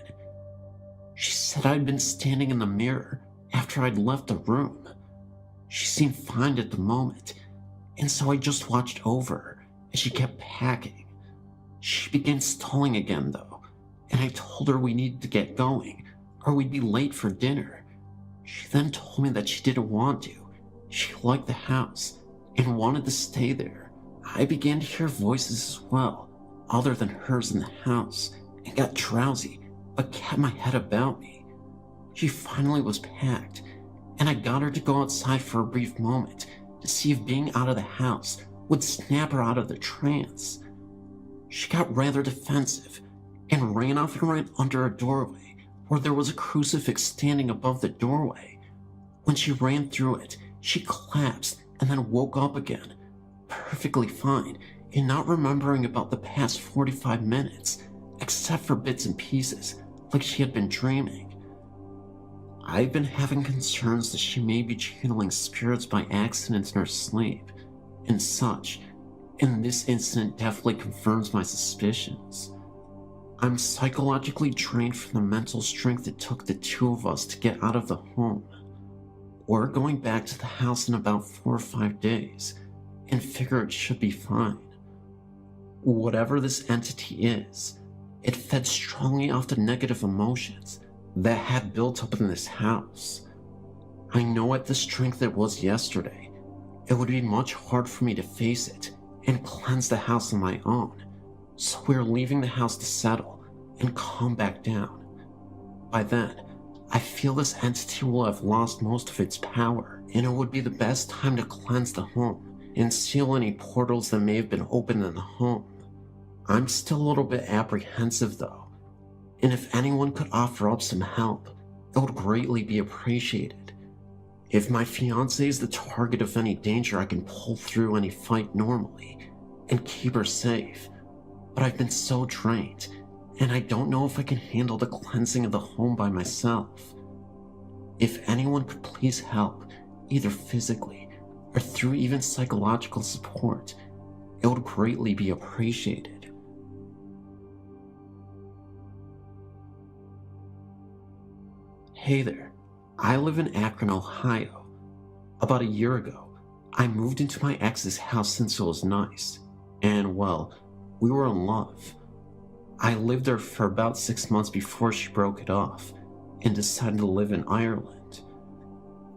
Speaker 3: She said I'd been standing in the mirror after I'd left the room. She seemed fine at the moment, and so I just watched over her as she kept packing. She began stalling again, though, and I told her we needed to get going, or we'd be late for dinner. She then told me that she didn't want to. She liked the house and wanted to stay there. I began to hear voices as well, other than hers in the house, and got drowsy, but kept my head about me. She finally was packed, and I got her to go outside for a brief moment to see if being out of the house would snap her out of the trance. She got rather defensive and ran off and ran under a doorway where there was a crucifix standing above the doorway. When she ran through it, she collapsed and then woke up again, perfectly fine and not remembering about the past 45 minutes, except for bits and pieces, like she had been dreaming. I've been having concerns that she may be channeling spirits by accident in her sleep and such, and this incident definitely confirms my suspicions. I'm psychologically drained from the mental strength it took the two of us to get out of the home. We're going back to the house in about 4 or 5 days, and figure it should be fine. Whatever this entity is, it fed strongly off the negative emotions that had built up in this house. I know at the strength it was yesterday, it would be much hard for me to face it and cleanse the house on my own, so we're leaving the house to settle and calm back down. By then, I feel this entity will have lost most of its power, and it would be the best time to cleanse the home and seal any portals that may have been opened in the home. I'm still a little bit apprehensive though, and if anyone could offer up some help, it would greatly be appreciated. If my fiancée is the target of any danger, I can pull through any fight normally and keep her safe, but I've been so drained, and I don't know if I can handle the cleansing of the home by myself. If anyone could please help, either physically or through even psychological support, it would greatly be appreciated. Hey there, I live in Akron, Ohio. About a year ago, I moved into my ex's house since it was nice, and well, we were in love. I lived there for about 6 months before she broke it off and decided to live in Ireland.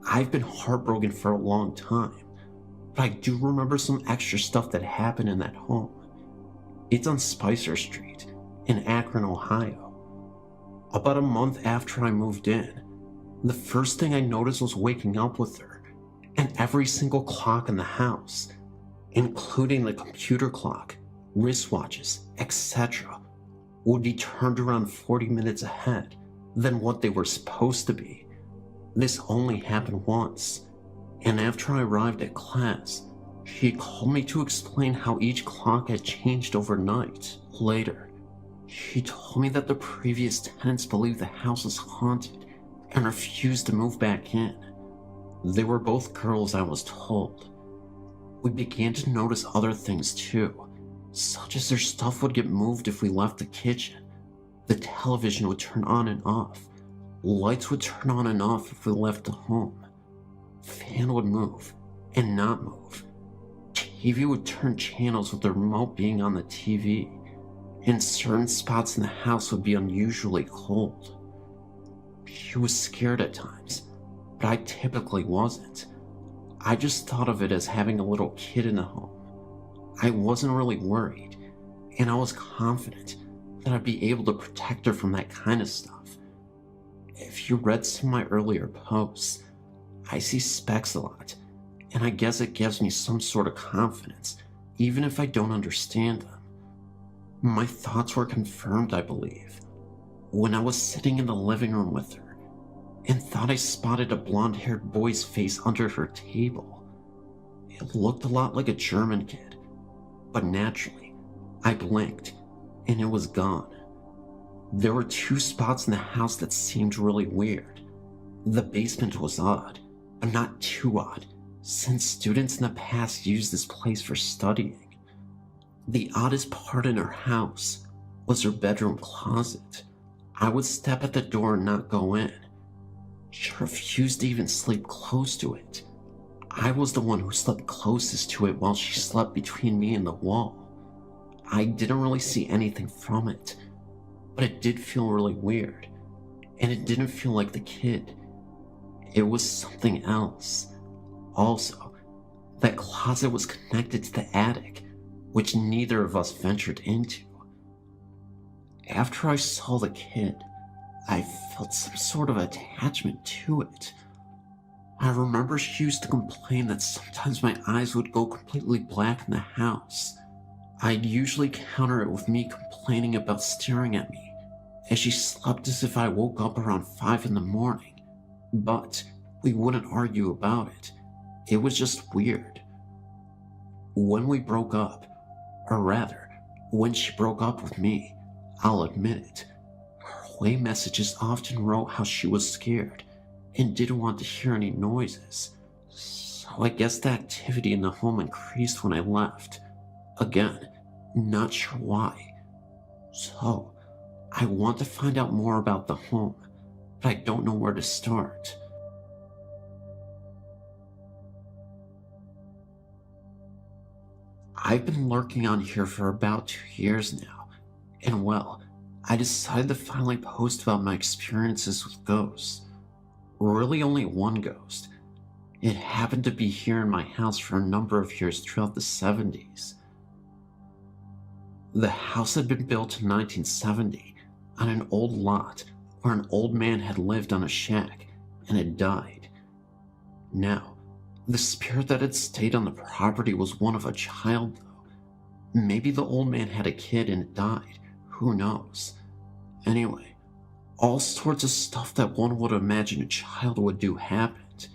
Speaker 3: I've been heartbroken for a long time, but I do remember some extra stuff that happened in that home. It's on Spicer Street in Akron, Ohio. About a month after I moved in, the first thing I noticed was waking up with her, and every single clock in the house, including the computer clock, wristwatches, etc., would be turned around 40 minutes ahead than what they were supposed to be. This only happened once, and after I arrived at class, she called me to explain how each clock had changed overnight. Later, she told me that the previous tenants believed the house was haunted and refused to move back in. They were both girls, I was told. We began to notice other things too, such as their stuff would get moved if we left the kitchen. The television would turn on and off. Lights would turn on and off if we left the home. Fan would move and not move. TV would turn channels with the remote being on the TV. And certain spots in the house would be unusually cold. She was scared at times, but I typically wasn't. I just thought of it as having a little kid in the home. I wasn't really worried, and I was confident that I'd be able to protect her from that kind of stuff. If you read some of my earlier posts, I see specks a lot, and I guess it gives me some sort of confidence, even if I don't understand them. My thoughts were confirmed, I believe, when I was sitting in the living room with her and thought I spotted a blonde-haired boy's face under her table. It looked a lot like a German kid, but naturally, I blinked and it was gone. There were 2 spots in the house that seemed really weird. The basement was odd, but not too odd, since students in the past used this place for studying. The oddest part in her house was her bedroom closet. I would step at the door and not go in. She refused to even sleep close to it. I was the one who slept closest to it while she slept between me and the wall. I didn't really see anything from it, but it did feel really weird, and it didn't feel like the kid. It was something else. Also, that closet was connected to the attic, which neither of us ventured into. After I saw the kid, I felt some sort of attachment to it. I remember she used to complain that sometimes my eyes would go completely black in the house. I'd usually counter it with me complaining about staring at me, as she slept as if I woke up around 5 in the morning. But we wouldn't argue about it. It was just weird. When we broke up, or rather, when she broke up with me, I'll admit it, her away messages often wrote how she was scared and didn't want to hear any noises. So I guess the activity in the home increased when I left. Again, not sure why. So, I want to find out more about the home, but I don't know where to start. I've been lurking on here for about 2 years now, and well, I decided to finally post about my experiences with ghosts. Really only one ghost. It happened to be here in my house for a number of years throughout the 70s. The house had been built in 1970 on an old lot where an old man had lived on a shack and had died. Now, the spirit that had stayed on the property was one of a child, though. Maybe the old man had a kid and it died. Who knows? Anyway, all sorts of stuff that one would imagine a child would do happened.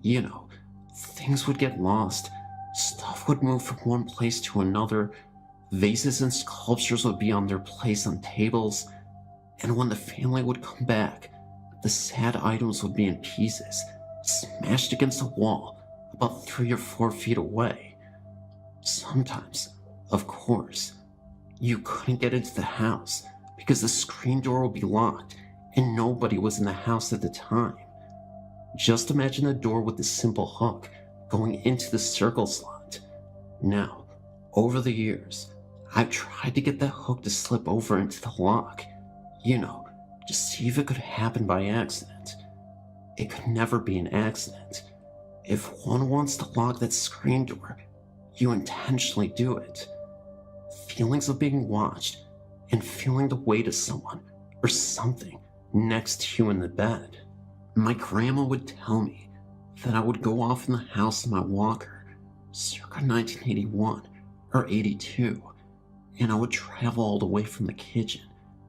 Speaker 3: You know, things would get lost, stuff would move from one place to another, vases and sculptures would be on their place on tables, and when the family would come back, the sad items would be in pieces, smashed against the wall about 3 or 4 feet away. Sometimes, of course, you couldn't get into the house because the screen door would be locked and nobody was in the house at the time. Just imagine a door with a simple hook going into the circle slot. Now, over the years, I've tried to get that hook to slip over into the lock, you know, to see if it could happen by accident. It could never be an accident. If one wants to lock that screen door, you intentionally do it. feelings of being watched and feeling the weight of someone or something next to you in the bed. My grandma would tell me that I would go off in the house in my walker circa 1981 or 82, and I would travel all the way from the kitchen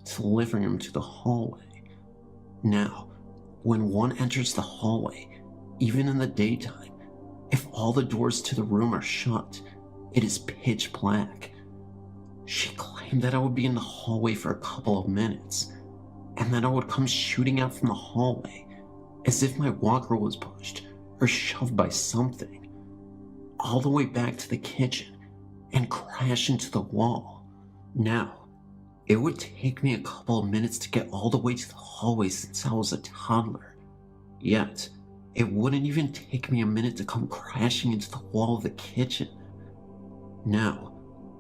Speaker 3: to the living room to the hallway. Now, when one enters the hallway, even in the daytime, if all the doors to the room are shut, it is pitch black. She claimed that I would be in the hallway for a couple of minutes, and that I would come shooting out from the hallway as if my walker was pushed or shoved by something, all the way back to the kitchen and crash into the wall. Now, it would take me a couple of minutes to get all the way to the hallway since I was a toddler, yet it wouldn't even take me a minute to come crashing into the wall of the kitchen. Now,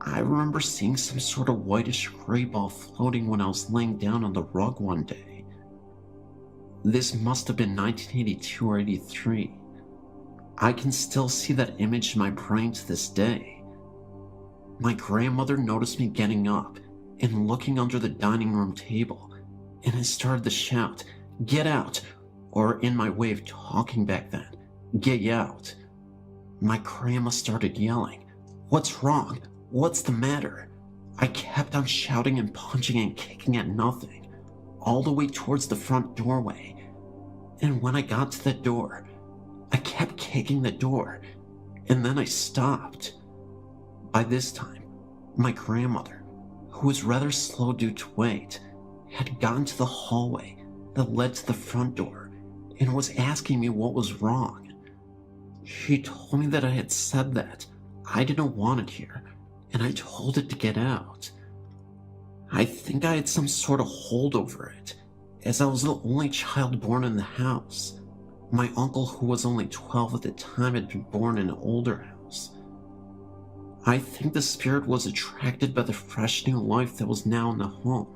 Speaker 3: I remember seeing some sort of whitish gray ball floating when I was laying down on the rug one day. This must have been 1982 or 83. I can still see that image in my brain to this day. My grandmother noticed me getting up and looking under the dining room table, and I started to shout, "Get out!" or in my way of talking back then, "Get out!" My grandma started yelling, "What's wrong? What's the matter?" I kept on shouting and punching and kicking at nothing, all the way towards the front doorway. And when I got to the door, I kept kicking the door, and then I stopped. By this time, my grandmother, who was rather slow due to weight, had gotten to the hallway that led to the front door and was asking me what was wrong. She told me that I had said that I didn't want it here, and I told it to get out. I think I had some sort of hold over it, as I was the only child born in the house. My uncle, who was only 12 at the time, had been born in an older house. I think the spirit was attracted by the fresh new life that was now in the home,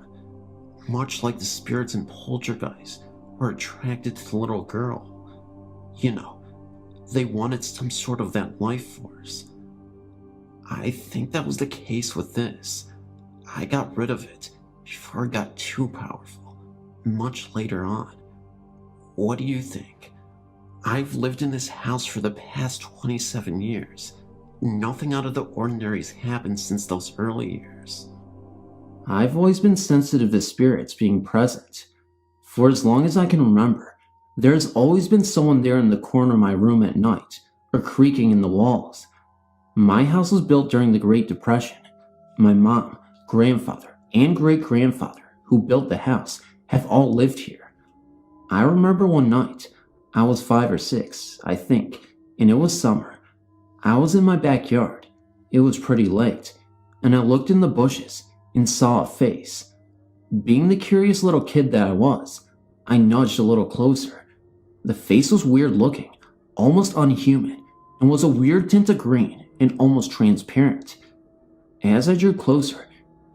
Speaker 3: much like the spirits in Poltergeist were attracted to the little girl. You know, they wanted some sort of that life force. I think that was the case with this. I got rid of it before it got too powerful, much later on. What do you think? I've lived in this house for the past 27 years. Nothing out of the ordinary has happened since those early years.
Speaker 4: I've always been sensitive to spirits being present. For as long as I can remember, there has always been someone there in the corner of my room at night, or creaking in the walls. My house was built during the Great Depression. My mom, grandfather, and great-grandfather, who built the house, have all lived here. I remember one night, I was 5 or 6, I think, and it was summer. I was in my backyard. It was pretty late, and I looked in the bushes and saw a face. Being the curious little kid that I was, I nudged a little closer. The face was weird looking, almost unhuman, and was a weird tint of green and almost transparent. As I drew closer,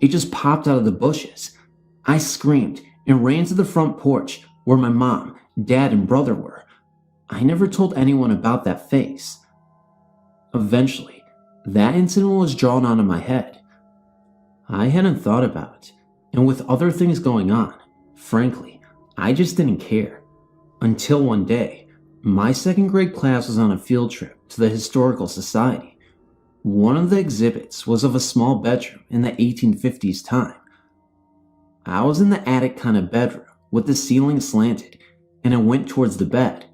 Speaker 4: it just popped out of the bushes. I screamed and ran to the front porch where my mom, dad, and brother were. I never told anyone about that face. Eventually, that incident was drawn onto my head. I hadn't thought about it, and with other things going on, frankly, I just didn't care. Until one day, my second grade class was on a field trip to the Historical Society. One of the exhibits was of a small bedroom in the 1850s time. I was in the attic kind of bedroom with the ceiling slanted, and I went towards the bed,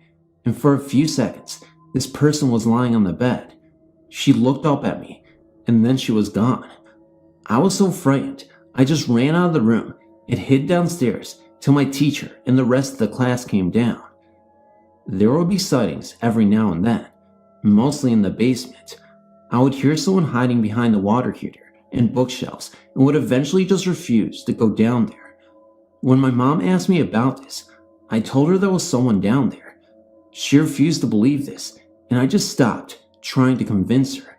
Speaker 4: and for a few seconds, this person was lying on the bed. She looked up at me, and then she was gone. I was so frightened, I just ran out of the room and hid downstairs till my teacher and the rest of the class came down. There would be sightings every now and then, mostly in the basement. I would hear someone hiding behind the water heater and bookshelves and would eventually just refuse to go down there. When my mom asked me about this, I told her there was someone down there. She refused to believe this, and I just stopped trying to convince her.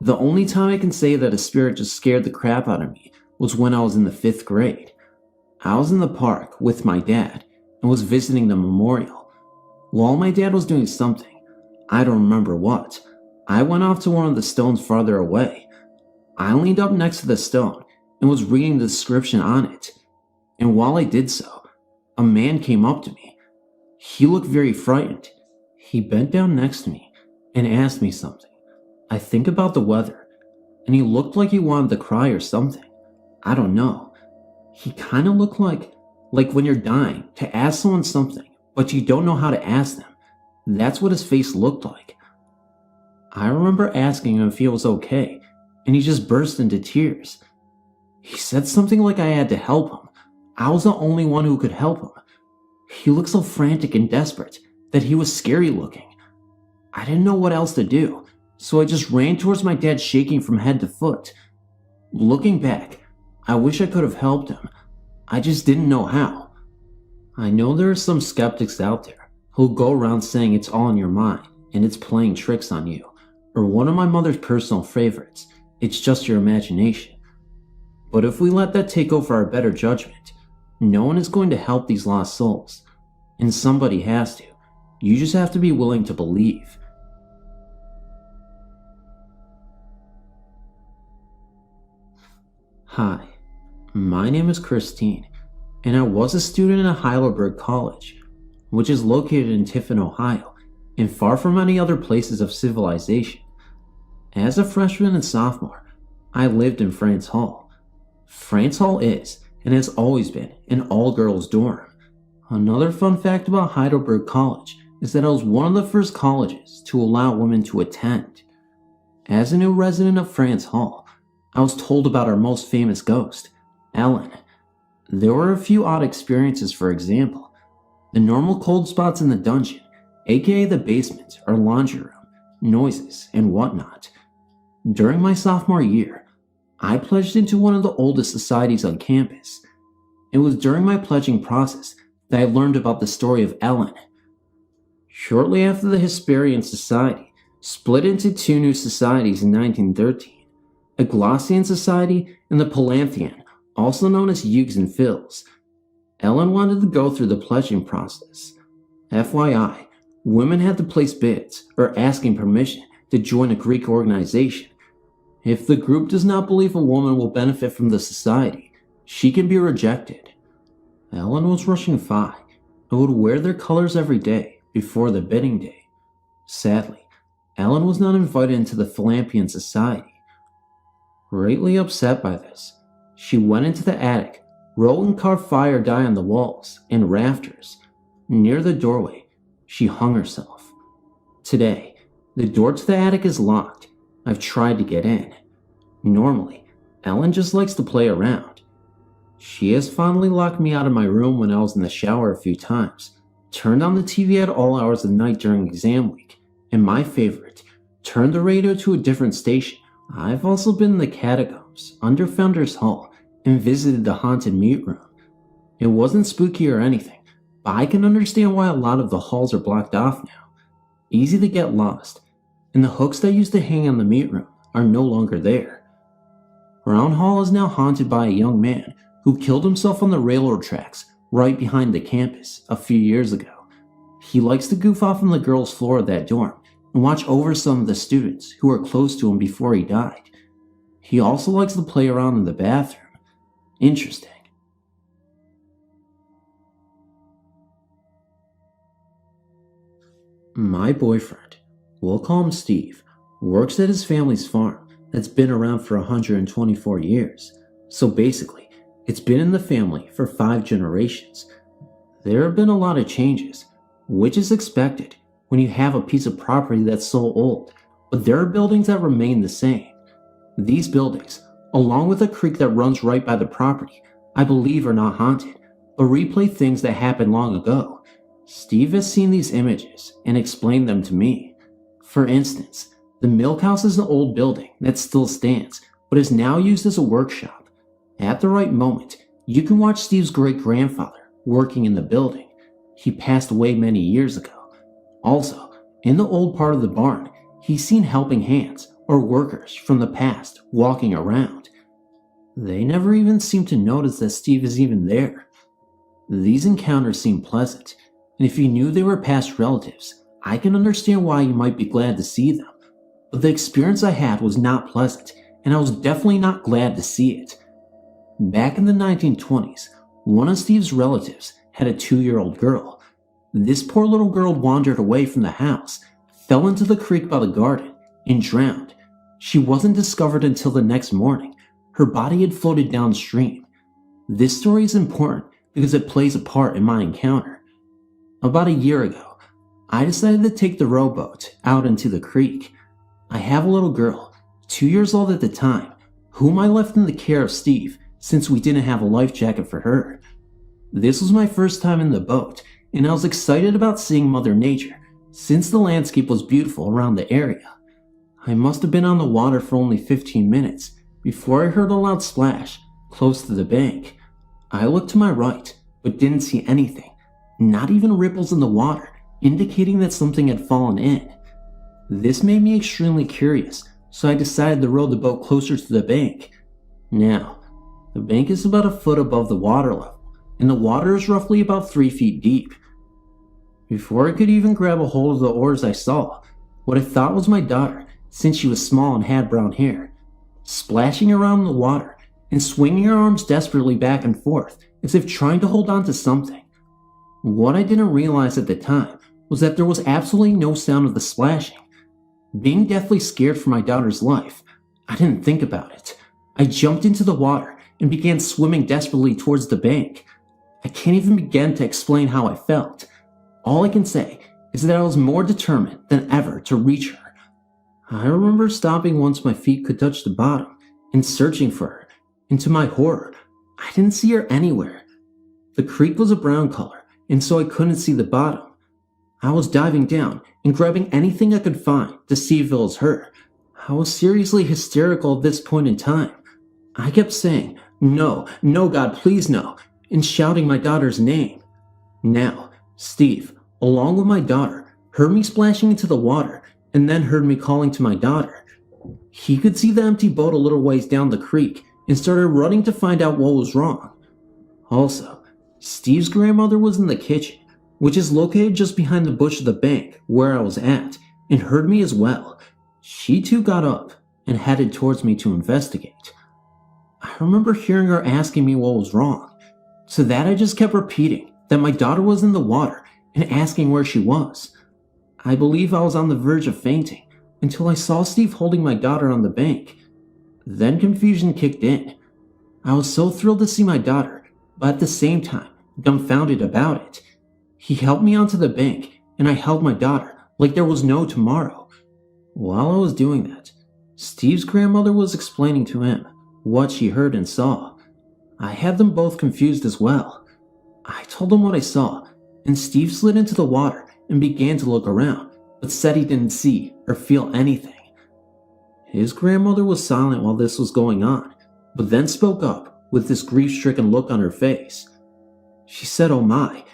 Speaker 4: The only time I can say that a spirit just scared the crap out of me was when I was in the 5th grade. I was in the park with my dad and was visiting the memorial. While my dad was doing something, I don't remember what, I went off to one of the stones farther away. I leaned up next to the stone and was reading the description on it. And while I did so, a man came up to me. He looked very frightened. He bent down next to me and asked me something. I think about the weather, and he looked like he wanted to cry or something. I don't know. He kind of looked like when you're dying to ask someone something, but you don't know how to ask them. That's what his face looked like. I remember asking him if he was okay, and he just burst into tears. He said something like I had to help him. I was the only one who could help him. He looked so frantic and desperate that he was scary looking. I didn't know what else to do, so I just ran towards my dad shaking from head to foot. Looking back, I wish I could have helped him. I just didn't know how. I know there are some skeptics out there who'll go around saying it's all in your mind and it's playing tricks on you, or one of my mother's personal favorites, it's just your imagination. But if we let that take over our better judgment, no one is going to help these lost souls, and somebody has to. You just have to be willing to believe. Hi, my name is Christine, and I was a student at Heidelberg College, which is located in Tiffin, Ohio, and far from any other places of civilization. As a freshman and sophomore, I lived in France Hall. France Hall is, and has always been, an all-girls dorm. Another fun fact about Heidelberg College is that it was one of the first colleges to allow women to attend. As a new resident of France Hall, I was told about our most famous ghost, Ellen. There were a few odd experiences. For example, the normal cold spots in the dungeon, aka the basement or laundry room, noises, and whatnot. During my sophomore year, I pledged into one of the oldest societies on campus. It was during my pledging process that I learned about the story of Ellen. Shortly after the Hesperian Society split into two new societies in 1913, a Glossian Society and the Palantheon, also known as Hughes and Phils. Ellen wanted to go through the pledging process. FYI, women had to place bids or asking permission to join a Greek organization. If the group does not believe a woman will benefit from the society, she can be rejected. Ellen was rushing Phi and would wear their colors every day before the bidding day. Sadly, Ellen was not invited into the Palantheon Society. Greatly upset by this, she went into the attic, wrote and carved fire dye on the walls and rafters. Near the doorway, she hung herself. Today, the door to the attic is locked. I've tried to get in. Normally, Ellen just likes to play around. She has fondly locked me out of my room when I was in the shower a few times, turned on the TV at all hours of the night during exam week, and my favorite, turned the radio to a different station. I've also been in the catacombs, under Founders Hall, and visited the haunted meat room. It wasn't spooky or anything, but I can understand why a lot of the halls are blocked off now. Easy to get lost, and the hooks that used to hang on the meat room are no longer there. Brown Hall is now haunted by a young man who killed himself on the railroad tracks right behind the campus a few years ago. He likes to goof off on the girls' floor of that dorm and watch over some of the students who were close to him before he died. He also likes to play around in the bathroom. Interesting. My boyfriend, we'll call him Steve, works at his family's farm that's been around for 124 years. So basically, it's been in the family for 5 generations. There have been a lot of changes, which is expected when you have a piece of property that's so old, but there are buildings that remain the same. These buildings, along with a creek that runs right by the property, I believe are not haunted, but replay things that happened long ago. Steve has seen these images and explained them to me. For instance, the milk house is an old building that still stands, but is now used as a workshop. At the right moment, you can watch Steve's great-grandfather working in the building. He passed away many years ago. Also, in the old part of the barn, he's seen helping hands or workers from the past walking around. They never even seem to notice that Steve is even there. These encounters seem pleasant, and if you knew they were past relatives, I can understand why you might be glad to see them. But the experience I had was not pleasant, and I was definitely not glad to see it. Back in the 1920s, one of Steve's relatives had a 2-year-old girl. This poor little girl wandered away from the house, fell into the creek by the garden, and drowned. She wasn't discovered until the next morning. Her body had floated downstream. This story is important because it plays a part in my encounter. About a year ago, I decided to take the rowboat out into the creek. I have a little girl, 2 years old at the time, whom I left in the care of Steve since we didn't have a life jacket for her. This was my first time in the boat, and I was excited about seeing Mother Nature since the landscape was beautiful around the area. I must have been on the water for only 15 minutes before I heard a loud splash close to the bank. I looked to my right, but didn't see anything, not even ripples in the water, indicating that something had fallen in. This made me extremely curious, so I decided to row the boat closer to the bank. Now, the bank is about a foot above the water level, and the water is roughly about 3 feet deep. Before I could even grab a hold of the oars, I saw what I thought was my daughter, since she was small and had brown hair, splashing around in the water and swinging her arms desperately back and forth as if trying to hold on to something. What I didn't realize at the time was that there was absolutely no sound of the splashing. Being deathly scared for my daughter's life, I didn't think about it. I jumped into the water and began swimming desperately towards the bank. I can't even begin to explain how I felt. All I can say is that I was more determined than ever to reach her. I remember stopping once my feet could touch the bottom and searching for her, and to my horror, I didn't see her anywhere. The creek was a brown color, and so I couldn't see the bottom. I was diving down and grabbing anything I could find to see if it was her. I was seriously hysterical at this point in time. I kept saying, "No, no God, please no," and shouting my daughter's name. Now, Steve, along with my daughter, heard me splashing into the water and then heard me calling to my daughter. He could see the empty boat a little ways down the creek and started running to find out what was wrong. Also, Steve's grandmother was in the kitchen, which is located just behind the bush of the bank where I was at, and heard me as well. She too got up and headed towards me to investigate. I remember hearing her asking me what was wrong. To that I just kept repeating that my daughter was in the water and asking where she was. I believe I was on the verge of fainting until I saw Steve holding my daughter on the bank. Then confusion kicked in. I was so thrilled to see my daughter, but at the same time, dumbfounded about it. He helped me onto the bank, and I held my daughter like there was no tomorrow. While I was doing that, Steve's grandmother was explaining to him what she heard and saw. I had them both confused as well. I told him what I saw, and Steve slid into the water and began to look around, but said he didn't see or feel anything. His grandmother was silent while this was going on, but then spoke up with this grief-stricken look on her face. She said, "Oh my,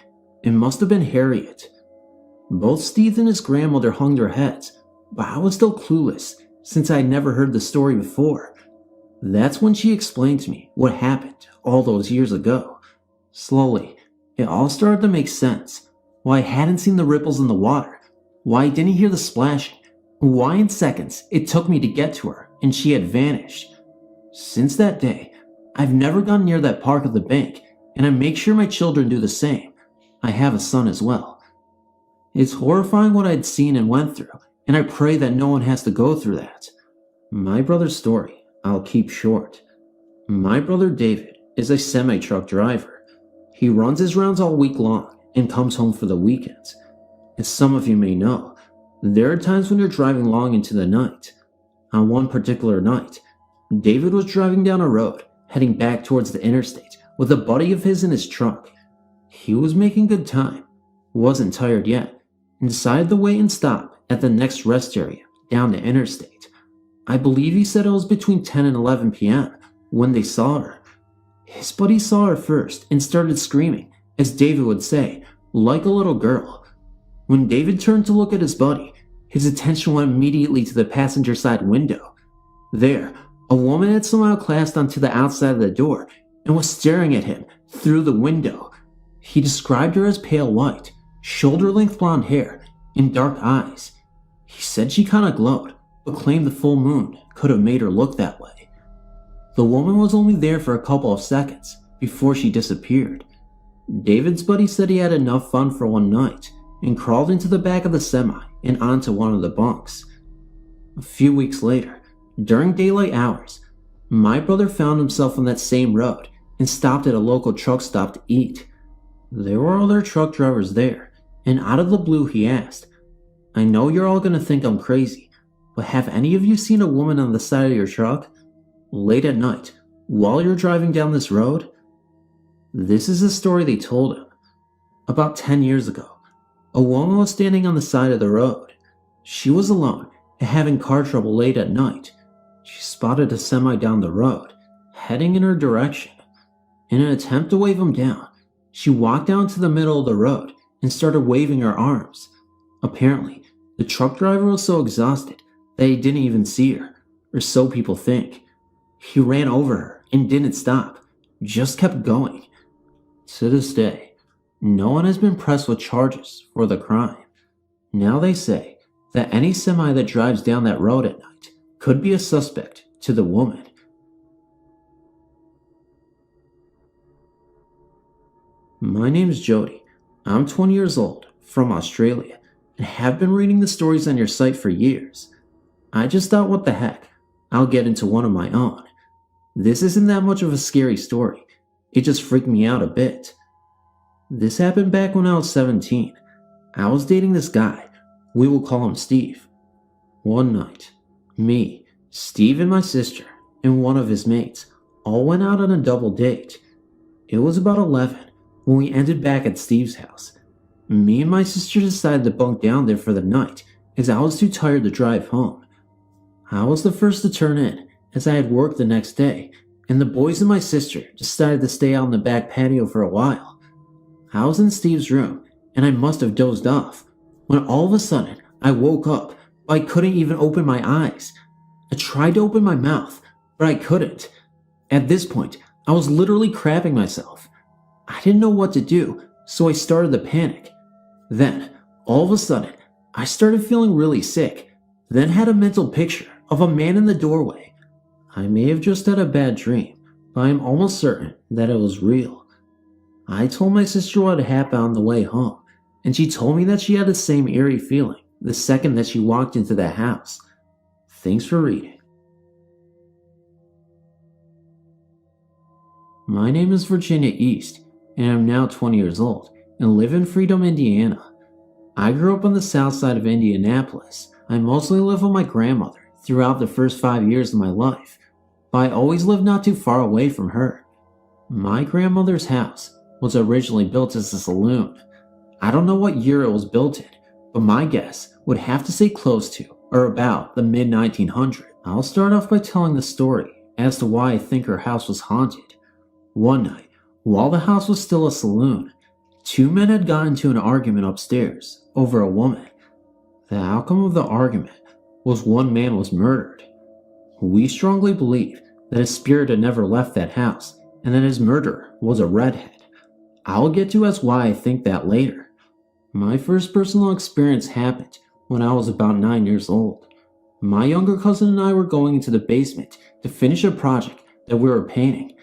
Speaker 4: it must have been Harriet." Both Steve and his grandmother hung their heads, but I was still clueless since I had never heard the story before. That's when she explained to me what happened all those years ago. Slowly, it all started to make sense. Why I hadn't seen the ripples in the water, why I didn't hear the splashing, why in seconds it took me to get to her and she had vanished. Since that day, I've never gone near that part of the bank, and I make sure my children do the same. I have a son as well. It's horrifying what I'd seen and went through, and I pray that no one has to go through that. My brother's story, I'll keep short. My brother David is a semi-truck driver. He runs his rounds all week long and comes home for the weekends. As some of you may know, there are times when you're driving long into the night. On one particular night, David was driving down a road, heading back towards the interstate with a buddy of his in his truck. He was making good time, wasn't tired yet, and decided to wait and stop at the next rest area down the interstate. I believe he said it was between 10 and 11 p.m. when they saw her. His buddy saw her first and started screaming, as David would say, like a little girl. When David turned to look at his buddy, his attention went immediately to the passenger side window. There, a woman had somehow clasped onto the outside of the door and was staring at him through the window. He described her as pale white, shoulder-length blonde hair, and dark eyes. He said she kinda glowed, but claimed the full moon could have made her look that way. The woman was only there for a couple of seconds before she disappeared. David's buddy said he had enough fun for one night and crawled into the back of the semi and onto one of the bunks. A few weeks later, during daylight hours, my brother found himself on that same road and stopped at a local truck stop to eat. There were other truck drivers there, and out of the blue he asked, "I know you're all gonna think I'm crazy, but have any of you seen a woman on the side of your truck? Late at night, while you're driving down this road?" This is the story they told him. About 10 years ago, a woman was standing on the side of the road. She was alone and having car trouble late at night. She spotted a semi down the road, heading in her direction. In an attempt to wave him down, she walked down to the middle of the road and started waving her arms. Apparently, the truck driver was so exhausted that he didn't even see her, or so people think. He ran over her and didn't stop, just kept going. To this day, no one has been pressed with charges for the crime. Now they say that any semi that drives down that road at night could be a suspect to the woman. My name's Jody. I'm 20 years old, from Australia, and have been reading the stories on your site for years. I just thought, what the heck, I'll get into one of my own. This isn't that much of a scary story. It just freaked me out a bit. This happened back when I was 17. I was dating this guy. We will call him Steve. One night, me, Steve and my sister, and one of his mates all went out on a double date. It was about 11 when we ended back at Steve's house. Me and my sister decided to bunk down there for the night as I was too tired to drive home. I was the first to turn in as I had work the next day, and the boys and my sister decided to stay out in the back patio for a while. I was in Steve's room, and I must have dozed off, when all of a sudden I woke up, but I couldn't even open my eyes. I tried to open my mouth, but I couldn't. At this point, I was literally crapping myself. I didn't know what to do, so I started to panic. Then, all of a sudden, I started feeling really sick, then had a mental picture of a man in the doorway. I may have just had a bad dream, but I am almost certain that it was real. I told my sister what had happened on the way home, and she told me that she had the same eerie feeling the second that she walked into the house. Thanks for reading. My name is Virginia East, and I'm now 20 years old and live in Freedom, Indiana. I grew up on the south side of Indianapolis. I mostly lived with my grandmother throughout the first 5 years of my life, but I always lived not too far away from her. My grandmother's house was originally built as a saloon. I don't know what year it was built in, but my guess would have to say close to or about the mid-1900s. I'll start off by telling the story as to why I think her house was haunted. One night, while the house was still a saloon, two men had gotten into an argument upstairs over a woman. The outcome of the argument was one man was murdered. We strongly believe that his spirit had never left that house and that his murderer was a redhead. I'll get to as why I think that later. My first personal experience happened when I was about 9 years old. My younger cousin and I were going into the basement to finish a project that we were painting.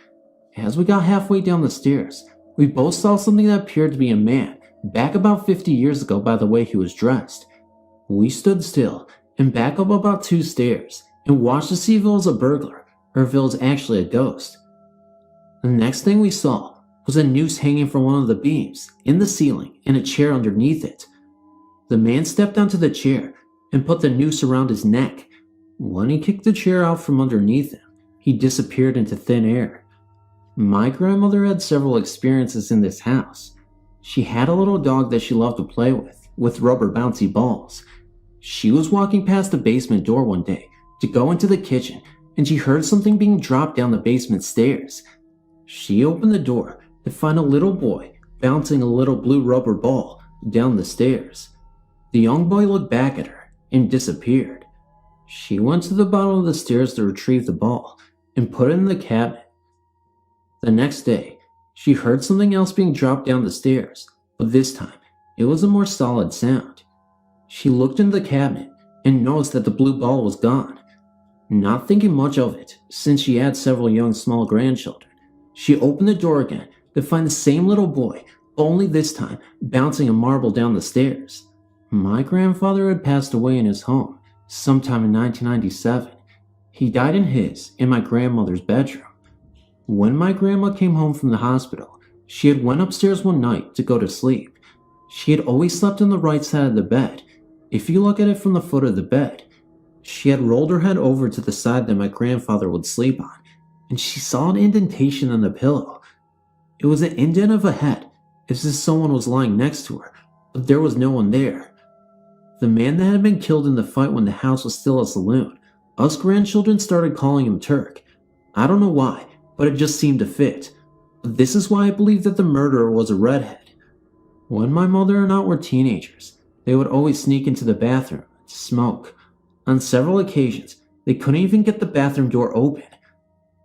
Speaker 4: As we got halfway down the stairs, we both saw something that appeared to be a man back about 50 years ago by the way he was dressed. We stood still and back up about 2 stairs and watched to see if it was a burglar or if it was actually a ghost. The next thing we saw was a noose hanging from one of the beams in the ceiling and a chair underneath it. The man stepped onto the chair and put the noose around his neck. When he kicked the chair out from underneath him, he disappeared into thin air. My grandmother had several experiences in this house. She had a little dog that she loved to play with rubber bouncy balls. She was walking past the basement door one day to go into the kitchen, and she heard something being dropped down the basement stairs. She opened the door to find a little boy bouncing a little blue rubber ball down the stairs. The young boy looked back at her and disappeared. She went to the bottom of the stairs to retrieve the ball and put it in the cabinet. The next day, she heard something else being dropped down the stairs, but this time, it was a more solid sound. She looked in the cabinet and noticed that the blue ball was gone. Not thinking much of it, since she had several young small grandchildren, she opened the door again to find the same little boy, only this time bouncing a marble down the stairs. My grandfather had passed away in his home sometime in 1997. He died in his and my grandmother's bedroom. When my grandma came home from the hospital, she had went upstairs one night to go to sleep. She had always slept on the right side of the bed. If you look at it from the foot of the bed, she had rolled her head over to the side that my grandfather would sleep on, and she saw an indentation on the pillow. It was an indent of a head, as if someone was lying next to her, but there was no one there. The man that had been killed in the fight when the house was still a saloon, us grandchildren started calling him Turk. I don't know why, but it just seemed to fit. But this is why I believe that the murderer was a redhead. When my mother and aunt were teenagers, they would always sneak into the bathroom to smoke. On several occasions, they couldn't even get the bathroom door open.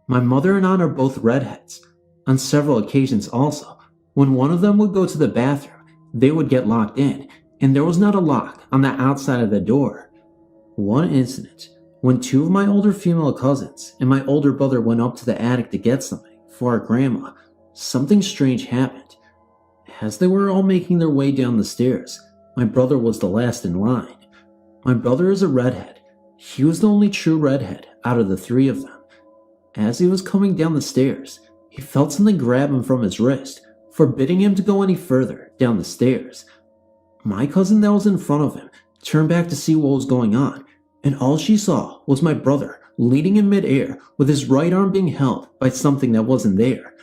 Speaker 4: My mother and aunt are both redheads. On several occasions also, when one of them would go to the bathroom, they would get locked in, and there was not a lock on the outside of the door. One incident, when two of my older female cousins and my older brother went up to the attic to get something for our grandma, something strange happened. As they were all making their way down the stairs, my brother was the last in line. My brother is a redhead. He was the only true redhead out of the three of them. As he was coming down the stairs, he felt something grab him from his wrist, forbidding him to go any further down the stairs. My cousin that was in front of him turned back to see what was going on, and all she saw was my brother leaning in midair with his right arm being held by something that wasn't there.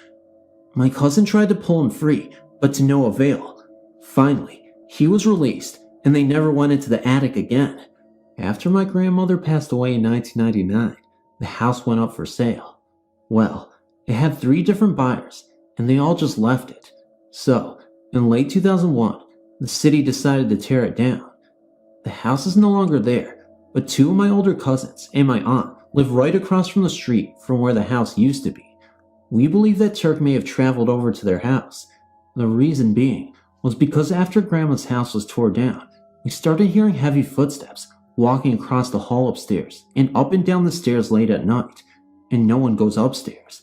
Speaker 4: My cousin tried to pull him free, but to no avail. Finally, he was released, and they never went into the attic again. After my grandmother passed away in 1999, the house went up for sale. Well, it had 3 different buyers, and they all just left it. So, in late 2001, the city decided to tear it down. The house is no longer there, but 2 of my older cousins and my aunt live right across from the street from where the house used to be. We believe that Turk may have traveled over to their house. The reason being was because after Grandma's house was torn down, we started hearing heavy footsteps walking across the hall upstairs and up and down the stairs late at night, and no one goes upstairs.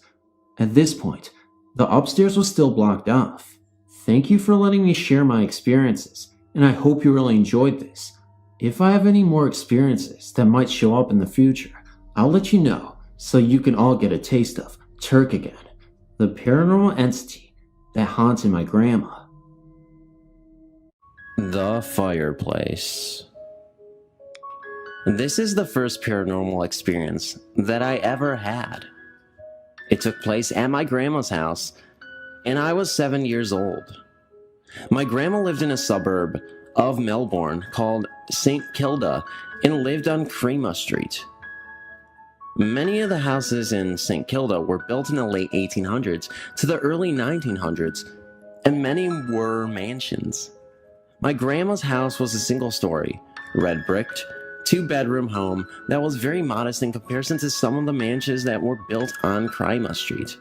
Speaker 4: At this point, the upstairs was still blocked off. Thank you for letting me share my experiences, and I hope you really enjoyed this. If I have any more experiences that might show up in the future, I'll let you know so you can all get a taste of Turk again, the paranormal entity that haunted my grandma.
Speaker 2: The fireplace. This is the first paranormal experience that I ever had. It took place at my grandma's house, and I was 7 years old. My grandma lived in a suburb of Melbourne called St. Kilda and lived on Crema Street. Many of the houses in St. Kilda were built in the late 1800s to the early 1900s, and many were mansions. My grandma's house was a single-story, red-bricked, 2-bedroom home that was very modest in comparison to some of the mansions that were built on Crema Street.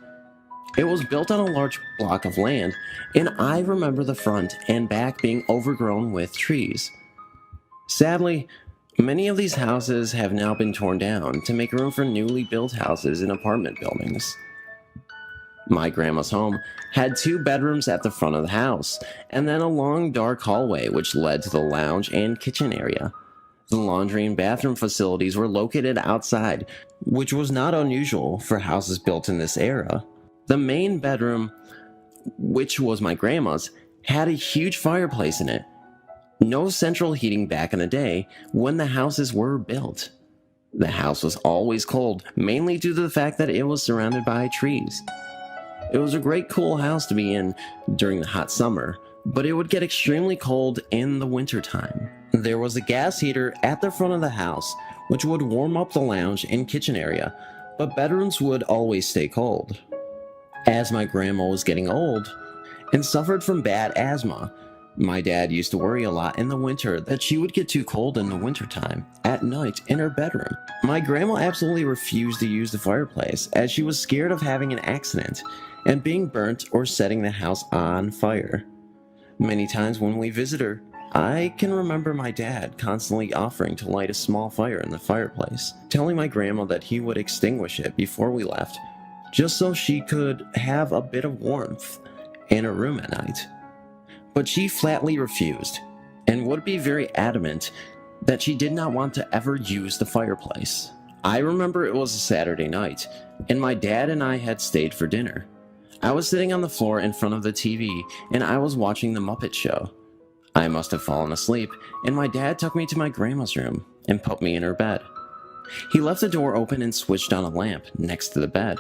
Speaker 2: It was built on a large block of land, and I remember the front and back being overgrown with trees. Sadly, many of these houses have now been torn down to make room for newly built houses and apartment buildings. My grandma's home had 2 bedrooms at the front of the house, and then a long dark hallway which led to the lounge and kitchen area. The laundry and bathroom facilities were located outside, which was not unusual for houses built in this era. The main bedroom, which was my grandma's, had a huge fireplace in it. No central heating back in the day when the houses were built. The house was always cold, mainly due to the fact that it was surrounded by trees. It was a great cool house to be in during the hot summer, but it would get extremely cold in the wintertime. There was a gas heater at the front of the house, which would warm up the lounge and kitchen area, but bedrooms would always stay cold. As my grandma was getting old and suffered from bad asthma, my dad used to worry a lot in the winter that she would get too cold in the wintertime at night in her bedroom. My grandma absolutely refused to use the fireplace as she was scared of having an accident and being burnt or setting the house on fire. Many times when we visit her, I can remember my dad constantly offering to light a small fire in the fireplace, telling my grandma that he would extinguish it before we left, just so she could have a bit of warmth in her room at night. But she flatly refused, and would be very adamant that she did not want to ever use the fireplace. I remember it was a Saturday night, and my dad and I had stayed for dinner. I was sitting on the floor in front of the TV, and I was watching The Muppet Show. I must have fallen asleep, and my dad took me to my grandma's room and put me in her bed. He left the door open and switched on a lamp next to the bed.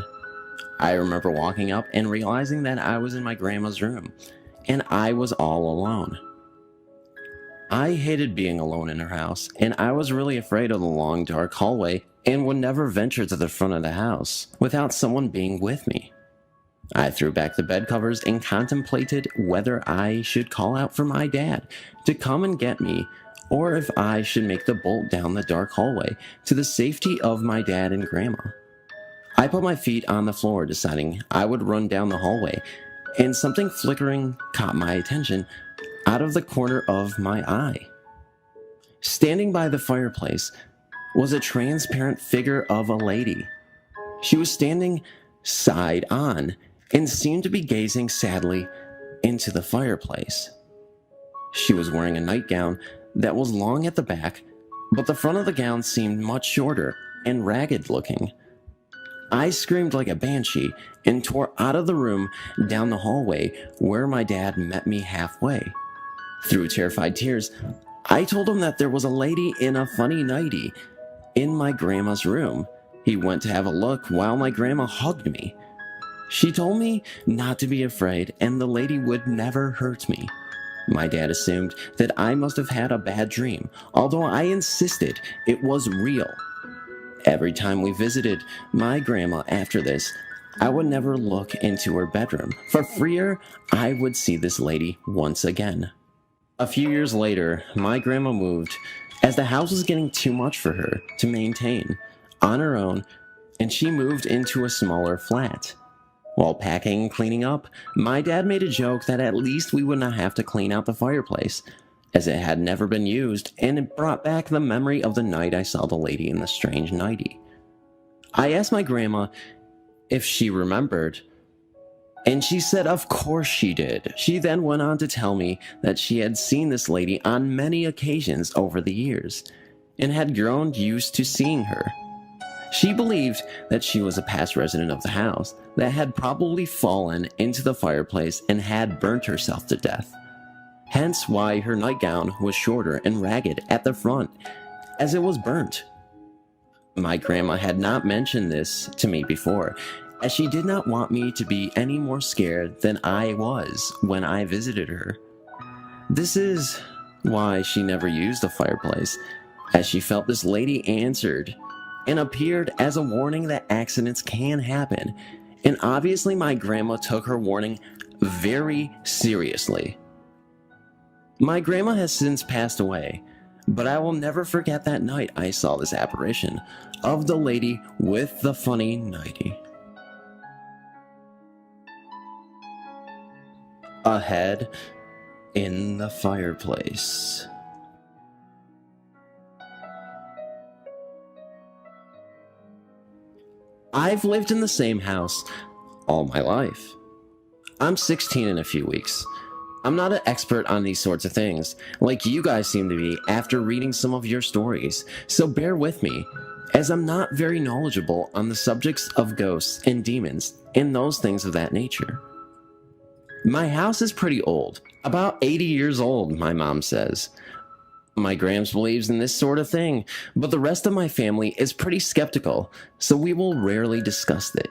Speaker 2: I remember walking up and realizing that I was in my grandma's room, and I was all alone. I hated being alone in her house, and I was really afraid of the long, dark hallway and would never venture to the front of the house without someone being with me. I threw back the bed covers and contemplated whether I should call out for my dad to come and get me, or if I should make the bolt down the dark hallway to the safety of my dad and grandma. I put my feet on the floor, deciding I would run down the hallway, and something flickering caught my attention out of the corner of my eye. Standing by the fireplace was a transparent figure of a lady. She was standing side on and seemed to be gazing sadly into the fireplace. She was wearing a nightgown that was long at the back, but the front of the gown seemed much shorter and ragged looking. I screamed like a banshee and tore out of the room down the hallway where my dad met me halfway. Through terrified tears, I told him that there was a lady in a funny nightie in my grandma's room. He went to have a look while my grandma hugged me. She told me not to be afraid and the lady would never hurt me. My dad assumed that I must have had a bad dream, although I insisted it was real. Every time we visited my grandma after this, I would never look into her bedroom, for fear I would see this lady once again. A few years later, my grandma moved as the house was getting too much for her to maintain on her own, and she moved into a smaller flat. While packing and cleaning up, my dad made a joke that at least we would not have to clean out the fireplace, as it had never been used, and it brought back the memory of the night I saw the lady in the strange nightie. I asked my grandma if she remembered, and she said of course she did. She then went on to tell me that she had seen this lady on many occasions over the years, and had grown used to seeing her. She believed that she was a past resident of the house that had probably fallen into the fireplace and had burnt herself to death. Hence why her nightgown was shorter and ragged at the front, as it was burnt. My grandma had not mentioned this to me before, as she did not want me to be any more scared than I was when I visited her. This is why she never used the fireplace, as she felt this lady answered and appeared as a warning that accidents can happen, and obviously my grandma took her warning very seriously. My grandma has since passed away, but I will never forget that night I saw this apparition of the lady with the funny nightie. A head in the fireplace. I've lived in the same house all my life. I'm 16 in a few weeks. I'm not an expert on these sorts of things, like you guys seem to be after reading some of your stories, so bear with me, as I'm not very knowledgeable on the subjects of ghosts and demons and those things of that nature. My house is pretty old, about 80 years old, my mom says. My Grams believes in this sort of thing, but the rest of my family is pretty skeptical, so we will rarely discuss it.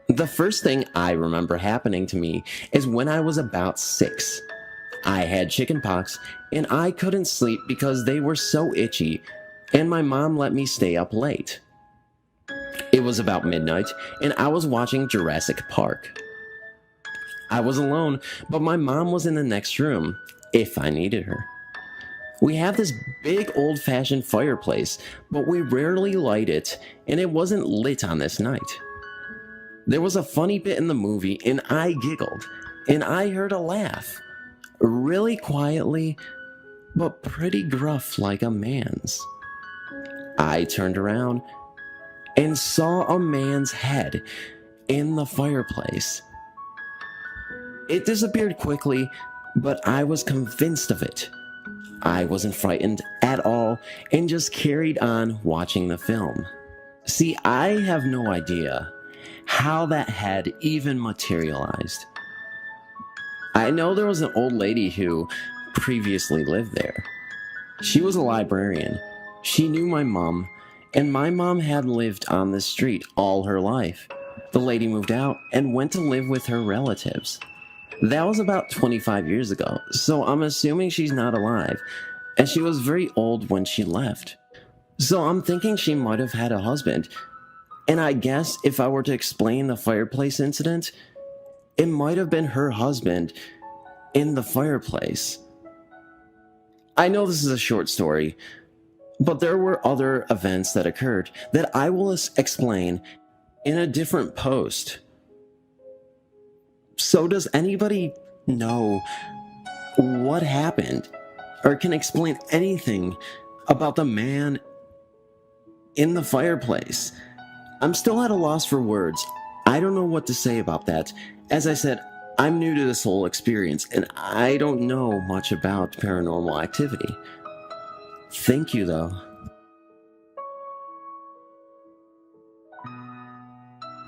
Speaker 2: The first thing I remember happening to me is when I was about 6. I had chickenpox, and I couldn't sleep because they were so itchy, and my mom let me stay up late. It was about midnight, and I was watching Jurassic Park. I was alone, but my mom was in the next room, if I needed her. We have this big old-fashioned fireplace, but we rarely light it, and it wasn't lit on this night. There was a funny bit in the movie, and I giggled, and I heard a laugh, really quietly, but pretty gruff like a man's. I turned around and saw a man's head in the fireplace. It disappeared quickly, but I was convinced of it. I wasn't frightened at all and just carried on watching the film. See, I have no idea how that head even materialized. I know there was an old lady who previously lived there. She was a librarian. She knew my mom, and my mom had lived on the street all her life. The lady moved out and went to live with her relatives. That was about 25 years ago, so I'm assuming she's not alive, and she was very old when she left. So I'm thinking she might have had a husband, and I guess if I were to explain the fireplace incident, it might have been her husband in the fireplace. I know this is a short story, but there were other events that occurred that I will explain in a different post. So does anybody know what happened or can explain anything about the man in the fireplace? I'm still at a loss for words. I don't know what to say about that. As I said, I'm new to this whole experience and I don't know much about paranormal activity. Thank you though.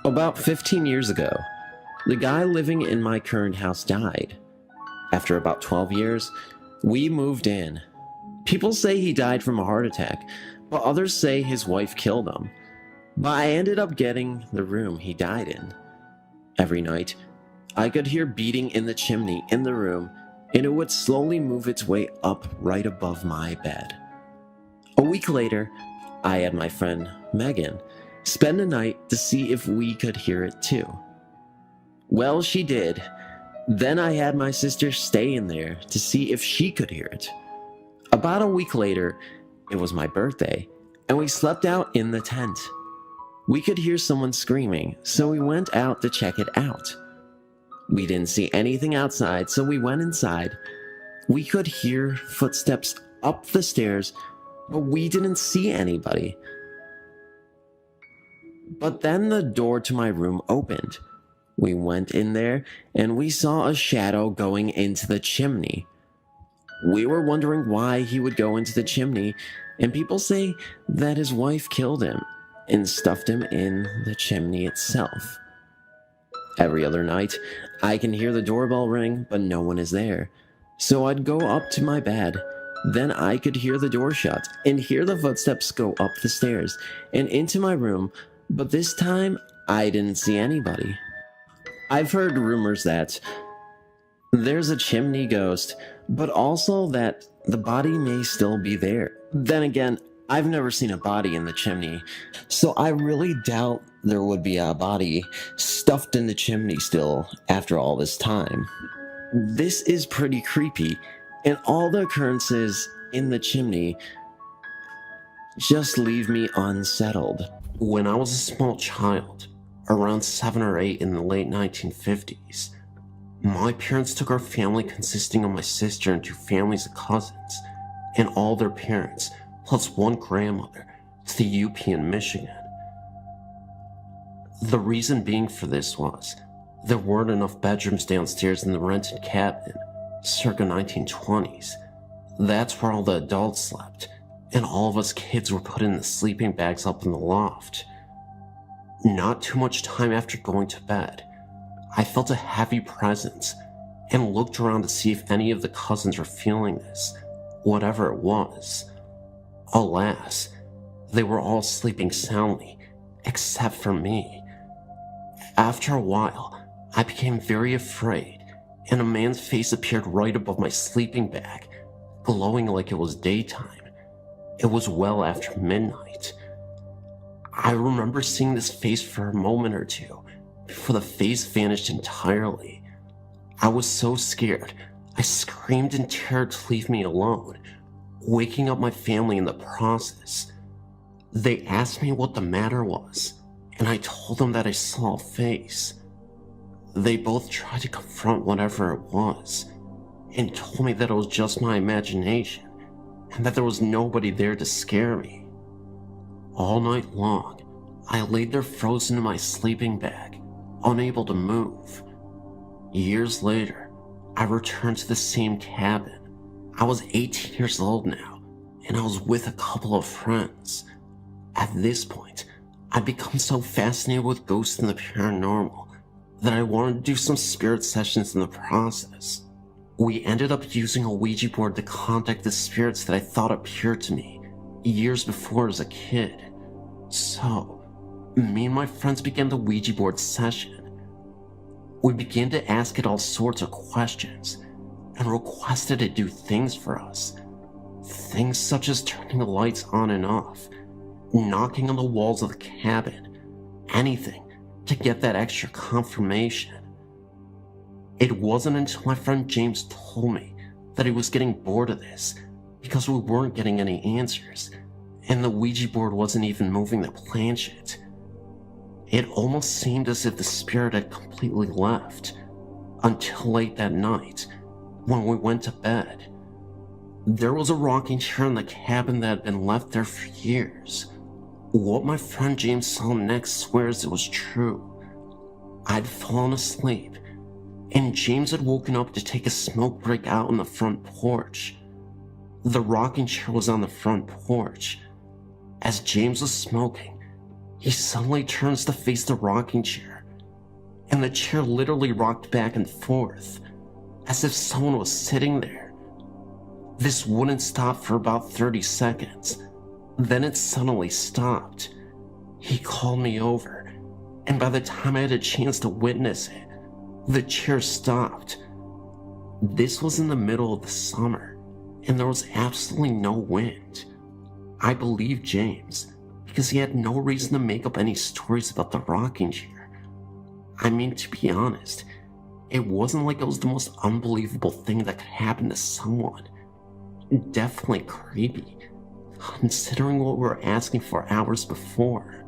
Speaker 2: About 15 years ago, the guy living in my current house died. After about 12 years, we moved in. People say he died from a heart attack, but others say his wife killed him. But I ended up getting the room he died in. Every night, I could hear beating in the chimney in the room, and it would slowly move its way up right above my bed. A week later, I had my friend Megan spend the night to see if we could hear it too. Well, she did. Then I had my sister stay in there to see if she could hear it. About a week later, it was my birthday, and we slept out in the tent. We could hear someone screaming, so we went out to check it out. We didn't see anything outside, so we went inside. We could hear footsteps up the stairs, but we didn't see anybody. But then the door to my room opened. We went in there and we saw a shadow going into the chimney. We were wondering why he would go into the chimney, and people say that his wife killed him and stuffed him in the chimney itself. Every other night, I can hear the doorbell ring, but no one is there. So I'd go up to my bed. Then I could hear the door shut and hear the footsteps go up the stairs and into my room, but this time I didn't see anybody. I've heard rumors that there's a chimney ghost, but also that the body may still be there. Then again, I've never seen a body in the chimney, so I really doubt there would be a body stuffed in the chimney still after all this time. This is pretty creepy, and all the occurrences in the chimney just leave me unsettled.
Speaker 3: When I was a small child, around 7 or 8 in the late 1950s, my parents took our family consisting of my sister and 2 families of cousins, and all their parents, plus 1 grandmother, to the UP in Michigan. The reason being for this was, there weren't enough bedrooms downstairs in the rented cabin, circa 1920s. That's where all the adults slept, and all of us kids were put in the sleeping bags up in the loft. Not too much time after going to bed, I felt a heavy presence and looked around to see if any of the cousins were feeling this, whatever it was. Alas, they were all sleeping soundly, except for me. After a while, I became very afraid, and a man's face appeared right above my sleeping bag, glowing like it was daytime. It was well after midnight. I remember seeing this face for a moment or two, before the face vanished entirely. I was so scared, I screamed in terror to leave me alone, waking up my family in the process. They asked me what the matter was, and I told them that I saw a face. They both tried to confront whatever it was, and told me that it was just my imagination, and that there was nobody there to scare me. All night long, I laid there frozen in my sleeping bag, unable to move. Years later, I returned to the same cabin. I was 18 years old now, and I was with a couple of friends. At this point, I'd become so fascinated with ghosts and the paranormal that I wanted to do some spirit sessions in the process. We ended up using a Ouija board to contact the spirits that I thought appeared to me years before as a kid. So, me and my friends began the Ouija board session. We began to ask it all sorts of questions and requested it do things for us. Things such as turning the lights on and off, knocking on the walls of the cabin, anything to get that extra confirmation. It wasn't until my friend James told me that he was getting bored of this because we weren't getting any answers, and the Ouija board wasn't even moving the planchette. It almost seemed as if the spirit had completely left, until late that night, when we went to bed. There was a rocking chair in the cabin that had been left there for years. What my friend James saw next swears it was true. I'd fallen asleep, and James had woken up to take a smoke break out on the front porch. The rocking chair was on the front porch. As James was smoking, he suddenly turns to face the rocking chair, and the chair literally rocked back and forth, as if someone was sitting there. This wouldn't stop for about 30 seconds. Then it suddenly stopped. He called me over, and by the time I had a chance to witness it, the chair stopped. This was in the middle of the summer, and there was absolutely no wind. I believed James, because he had no reason to make up any stories about the rocking chair. I mean, to be honest, it wasn't like it was the most unbelievable thing that could happen to someone. Definitely creepy, considering what we were asking for hours before.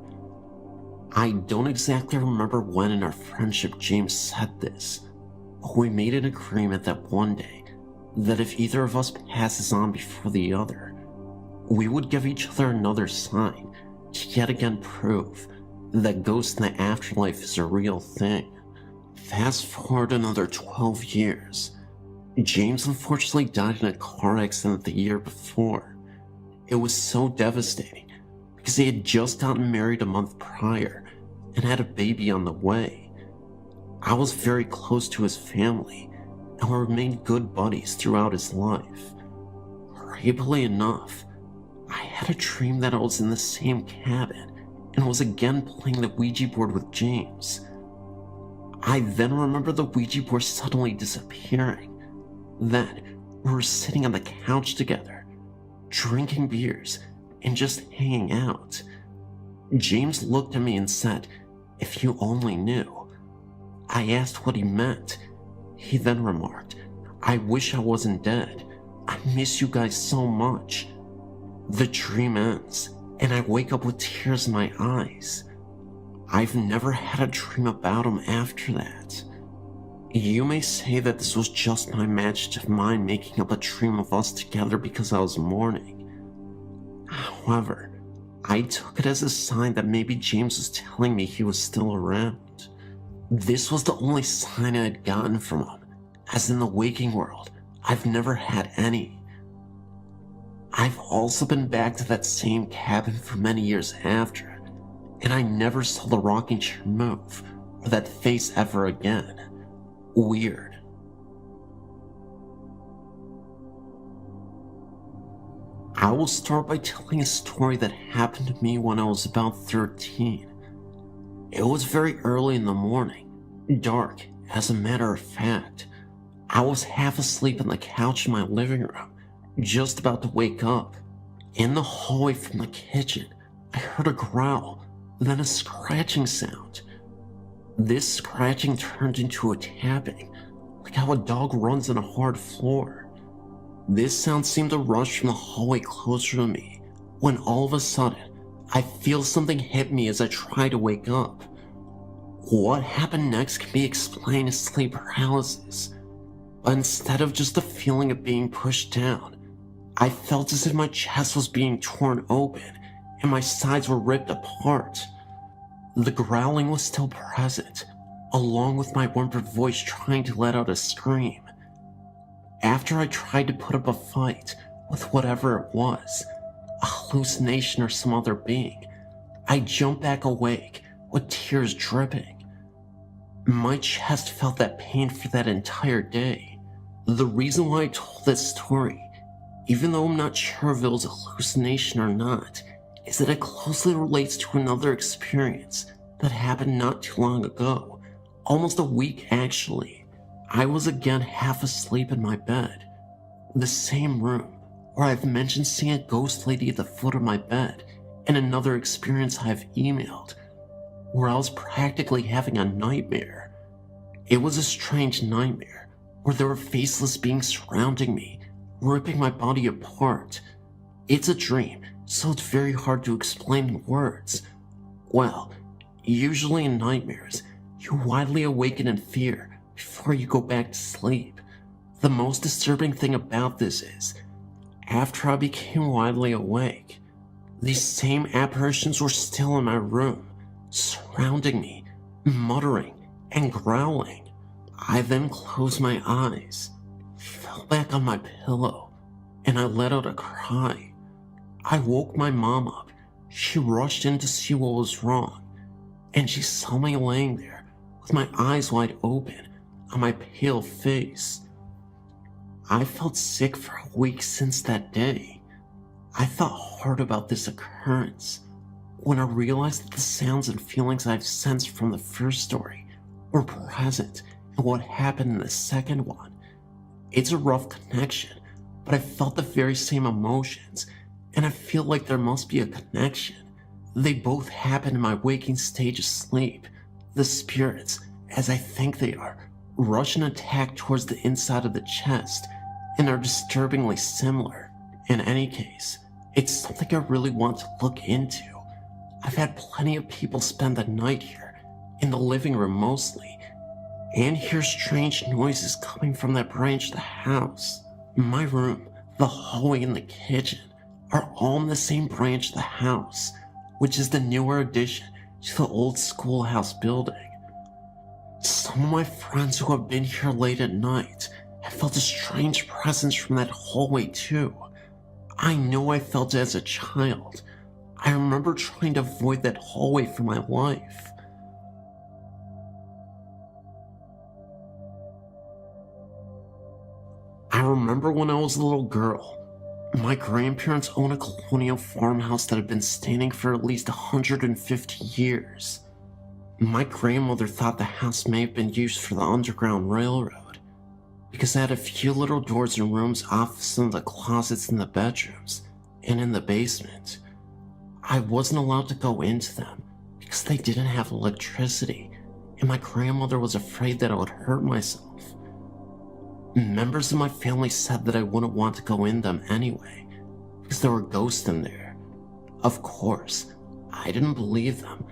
Speaker 3: I don't exactly remember when in our friendship James said this, but we made an agreement that one day, that if either of us passes on before the other, we would give each other another sign to yet again prove that ghosts in the afterlife is a real thing. Fast forward another 12 years. James unfortunately died in a car accident the year before. It was so devastating because he had just gotten married a month prior and had a baby on the way. I was very close to his family and we remained good buddies throughout his life. Creepily enough, I had a dream that I was in the same cabin and was again playing the Ouija board with James. I then remember the Ouija board suddenly disappearing. Then we were sitting on the couch together, drinking beers and just hanging out. James looked at me and said, "If you only knew." I asked what he meant. He then remarked, "I wish I wasn't dead. I miss you guys so much." The dream ends, and I wake up with tears in my eyes. I've never had a dream about him after that. You may say that this was just my imaginative mind making up a dream of us together because I was mourning. However, I took it as a sign that maybe James was telling me he was still around. This was the only sign I had gotten from him, as in the waking world, I've never had any. I've also been back to that same cabin for many years after, and I never saw the rocking chair move or that face ever again. Weird. I will start by telling a story that happened to me when I was about 13. It was very early in the morning, dark, as a matter of fact. I was half asleep on the couch in my living room, just about to wake up. In the hallway from the kitchen, I heard a growl, then a scratching sound. This scratching turned into a tapping, like how a dog runs on a hard floor. This sound seemed to rush from the hallway closer to me, when all of a sudden, I feel something hit me as I try to wake up. What happened next can be explained as sleep paralysis, but instead of just the feeling of being pushed down, I felt as if my chest was being torn open and my sides were ripped apart. The growling was still present, along with my whimpered voice trying to let out a scream. After I tried to put up a fight with whatever it was, a hallucination or some other being, I jumped back awake with tears dripping. My chest felt that pain for that entire day. The reason why I told this story, even though I'm not sure if it was a hallucination or not, is that it closely relates to another experience that happened not too long ago, almost a week actually. I was again half asleep in my bed, the same room where I've mentioned seeing a ghost lady at the foot of my bed, and another experience I've emailed, where I was practically having a nightmare. It was a strange nightmare where there were faceless beings surrounding me, ripping my body apart. It's a dream, so it's very hard to explain in words. Well, usually in nightmares, you widely awaken in fear before you go back to sleep. The most disturbing thing about this is, after I became widely awake, these same apparitions were still in my room, surrounding me, muttering and growling. I then closed my eyes, fell back on my pillow, and I let out a cry. I woke my mom up. She rushed in to see what was wrong, and she saw me laying there with my eyes wide open on my pale face. I felt sick for a week since that day. I thought hard about this occurrence when I realized that the sounds and feelings I've sensed from the first story were present in what happened in the second one. It's a rough connection, but I felt the very same emotions, and I feel like there must be a connection. They both happen in my waking stage of sleep. The spirits, as I think they are, rush and attack towards the inside of the chest and are disturbingly similar. In any case, it's something I really want to look into. I've had plenty of people spend the night here, in the living room mostly, and hear strange noises coming from that branch of the house. My room, the hallway, and the kitchen are all in the same branch of the house, which is the newer addition to the old schoolhouse building. Some of my friends who have been here late at night have felt a strange presence from that hallway too. I know I felt it as a child. I remember trying to avoid that hallway for my life. I remember when I was a little girl, my grandparents owned a colonial farmhouse that had been standing for at least 150 years. My grandmother thought the house may have been used for the Underground Railroad, because it had a few little doors and rooms off some of the closets in the bedrooms and in the basement. I wasn't allowed to go into them because they didn't have electricity, and my grandmother was afraid that I would hurt myself. Members of my family said that I wouldn't want to go in them anyway, because there were ghosts in there. Of course, I didn't believe them.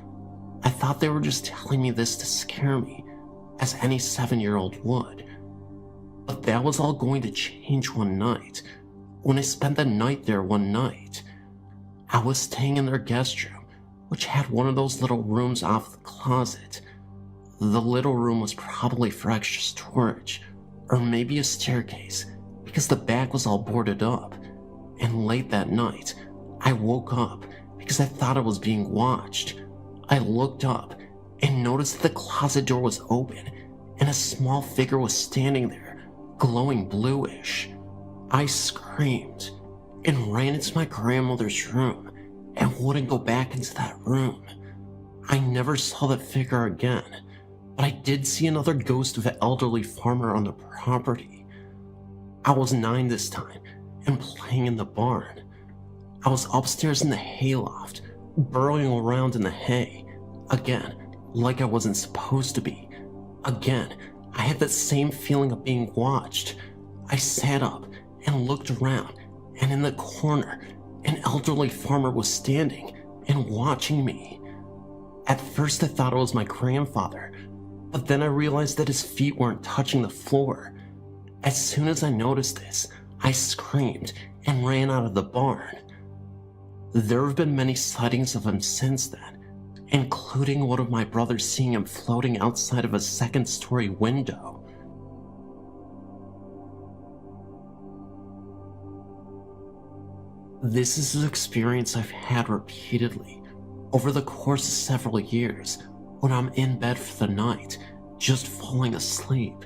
Speaker 3: I thought they were just telling me this to scare me, as any 7-year-old would. But that was all going to change one night, when I spent the night there one night. I was staying in their guest room, which had one of those little rooms off the closet. The little room was probably for extra storage, or maybe a staircase, because the back was all boarded up. And late that night, I woke up because I thought I was being watched. I looked up and noticed that the closet door was open and a small figure was standing there, glowing bluish. I screamed and ran into my grandmother's room and wouldn't go back into that room. I never saw that figure again, but I did see another ghost of an elderly farmer on the property. I was 9 this time and playing in the barn. I was upstairs in the hayloft, burrowing around in the hay. Again, like I wasn't supposed to be. Again, I had that same feeling of being watched. I sat up and looked around, and in the corner, an elderly farmer was standing and watching me. At first I thought it was my grandfather, but then I realized that his feet weren't touching the floor. As soon as I noticed this, I screamed and ran out of the barn. There have been many sightings of him since then, including one of my brothers seeing him floating outside of a second-story window. This is an experience I've had repeatedly over the course of several years when I'm in bed for the night, just falling asleep.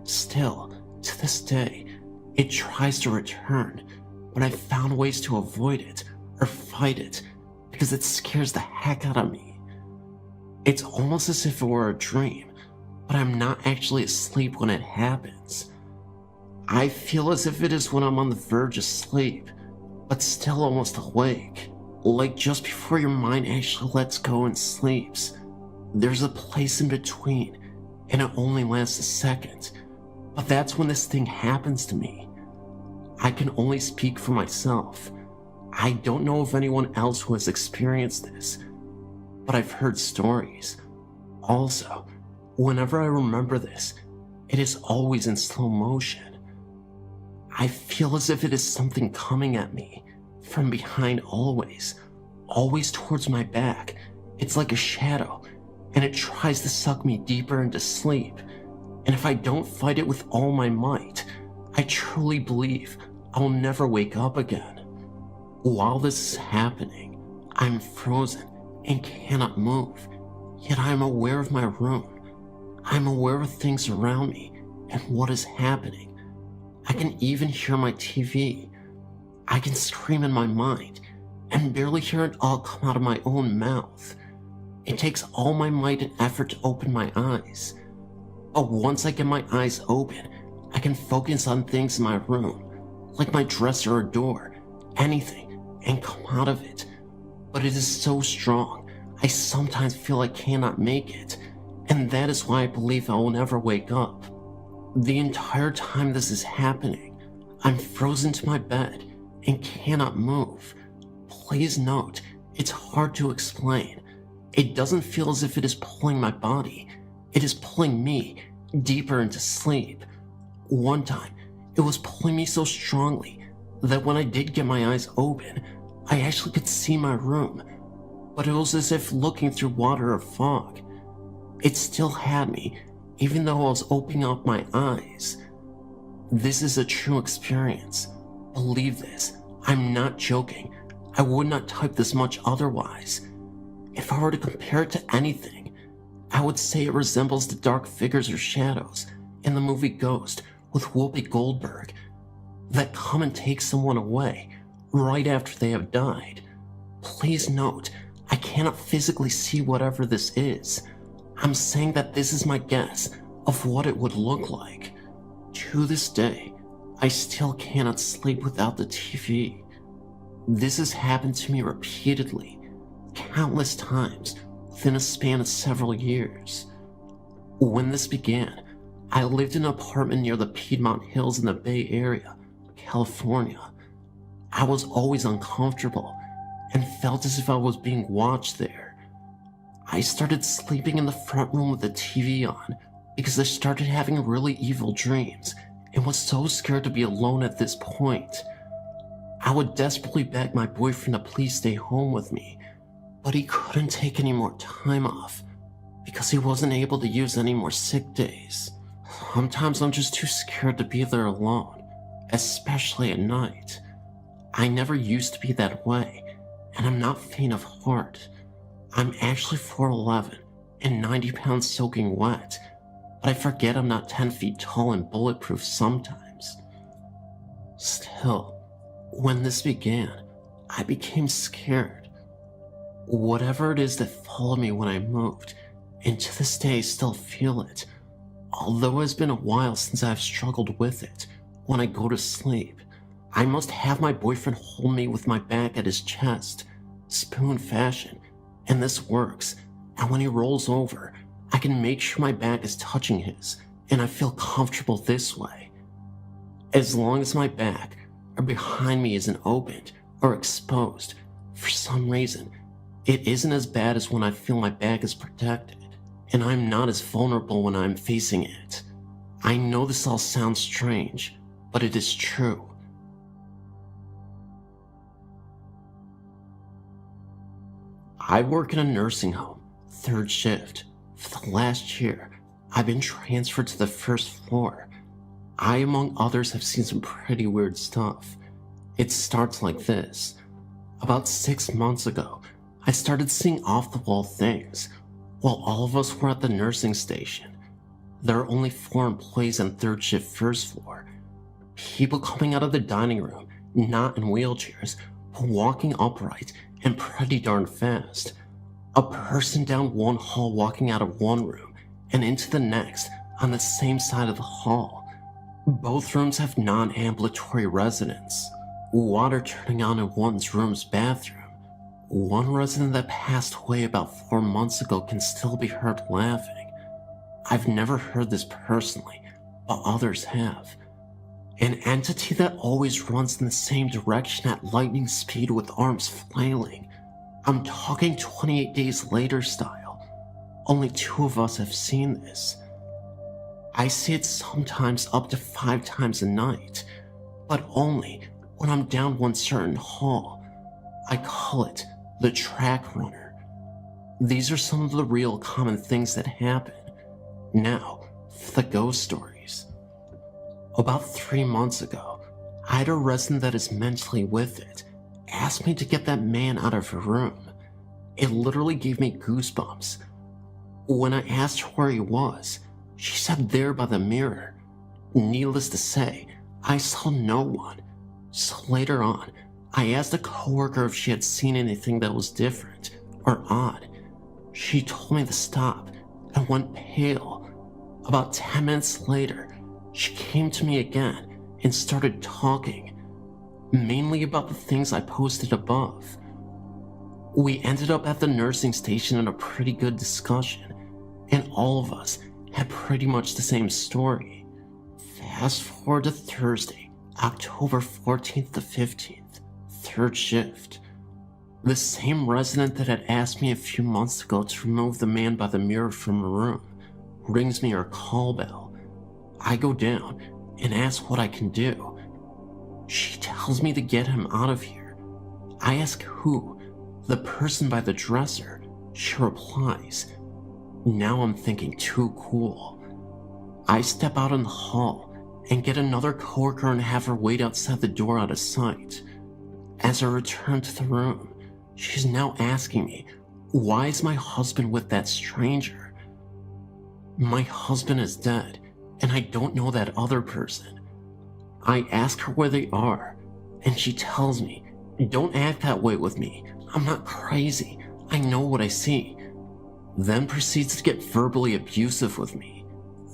Speaker 3: Still, to this day, it tries to return, but I've found ways to avoid it or fight it because it scares the heck out of me. It's almost as if it were a dream, but I'm not actually asleep when it happens. I feel as if it is when I'm on the verge of sleep, but still almost awake, like just before your mind actually lets go and sleeps. There's a place in between, and it only lasts a second, but that's when this thing happens to me. I can only speak for myself. I don't know of anyone else who has experienced this, but I've heard stories. Also, whenever I remember this, it is always in slow motion. I feel as if it is something coming at me from behind always towards my back. It's like a shadow, and it tries to suck me deeper into sleep. And if I don't fight it with all my might, I truly believe I'll never wake up again. While this is happening, I'm frozen and cannot move, yet I'm aware of my room. I'm aware of things around me and what is happening. I can even hear my TV. I can scream in my mind and barely hear it all come out of my own mouth. It takes all my might and effort to open my eyes. But once I get my eyes open, I can focus on things in my room, like my dresser or door, anything, and come out of it. But it is so strong, I sometimes feel I cannot make it, and that is why I believe I will never wake up. The entire time this is happening, I'm frozen to my bed and cannot move. Please note, it's hard to explain. It doesn't feel as if it is pulling my body. It is pulling me deeper into sleep. One time, it was pulling me so strongly that when I did get my eyes open, I actually could see my room, but it was as if looking through water or fog. It still had me, even though I was opening up my eyes. This is a true experience. Believe this, I'm not joking. I would not type this much otherwise. If I were to compare it to anything, I would say it resembles the dark figures or shadows in the movie Ghost with Whoopi Goldberg that come and take someone away right after they have died. Please note, I cannot physically see whatever this is. I'm saying that this is my guess of what it would look like. To this day, I still cannot sleep without the TV. This has happened to me repeatedly, countless times within a span of several years. When this began, I lived in an apartment near the Piedmont Hills in the Bay Area, California. I was always uncomfortable and felt as if I was being watched there. I started sleeping in the front room with the TV on because I started having really evil dreams and was so scared to be alone at this point. I would desperately beg my boyfriend to please stay home with me, but he couldn't take any more time off because he wasn't able to use any more sick days. Sometimes I'm just too scared to be there alone, especially at night. I never used to be that way, and I'm not faint of heart. I'm actually 4'11" and 90 pounds soaking wet, but I forget I'm not 10 feet tall and bulletproof sometimes. Still, when this began, I became scared. Whatever it is that followed me when I moved, and to this day I still feel it, although it's been a while since I've struggled with it. When I go to sleep, I must have my boyfriend hold me with my back at his chest, spoon fashion, and this works, and when he rolls over, I can make sure my back is touching his, and I feel comfortable this way. As long as my back or behind me isn't opened or exposed, for some reason, it isn't as bad as when I feel my back is protected, and I'm not as vulnerable when I'm facing it. I know this all sounds strange, but it is true. I work in a nursing home, third shift. For the last year, I've been transferred to the first floor. I, among others, have seen some pretty weird stuff. It starts like this. About 6 months ago, I started seeing off-the-wall things while all of us were at the nursing station. There are only 4 employees on third shift first floor. People coming out of the dining room, not in wheelchairs, but walking upright and pretty darn fast. A person down one hall walking out of one room and into the next on the same side of the hall. Both rooms have non-ambulatory residents. Water turning on in one's room's bathroom. One resident that passed away about 4 months ago can still be heard laughing. I've never heard this personally, but others have. An entity that always runs in the same direction at lightning speed with arms flailing. I'm talking 28 days later style. Only 2 of us have seen this. I see it sometimes up to 5 times a night, but only when I'm down one certain hall. I call it the track runner. These are some of the real common things that happen. Now, for the ghost stories. About 3 months ago, I had a resident that is mentally with it ask me to get that man out of her room. It literally gave me goosebumps. When I asked her where he was, she said there by the mirror. Needless to say, I saw no one. So later on, I asked a coworker if she had seen anything that was different or odd. She told me to stop and went pale. About 10 minutes later, she came to me again and started talking, mainly about the things I posted above. We ended up at the nursing station in a pretty good discussion, and all of us had pretty much the same story. Fast forward to Thursday, October 14th to 15th, third shift. The same resident that had asked me a few months ago to remove the man by the mirror from her room rings me her call bell. I go down and ask what I can do. She tells me to get him out of here. I ask who, the person by the dresser. She replies. Now I'm thinking too cool. I step out in the hall and get another coworker and have her wait outside the door out of sight. As I return to the room, she's now asking me, why is my husband with that stranger? My husband is dead, and I don't know that other person. I ask her where they are, and she tells me, don't act that way with me. I'm not crazy. I know what I see. Then proceeds to get verbally abusive with me.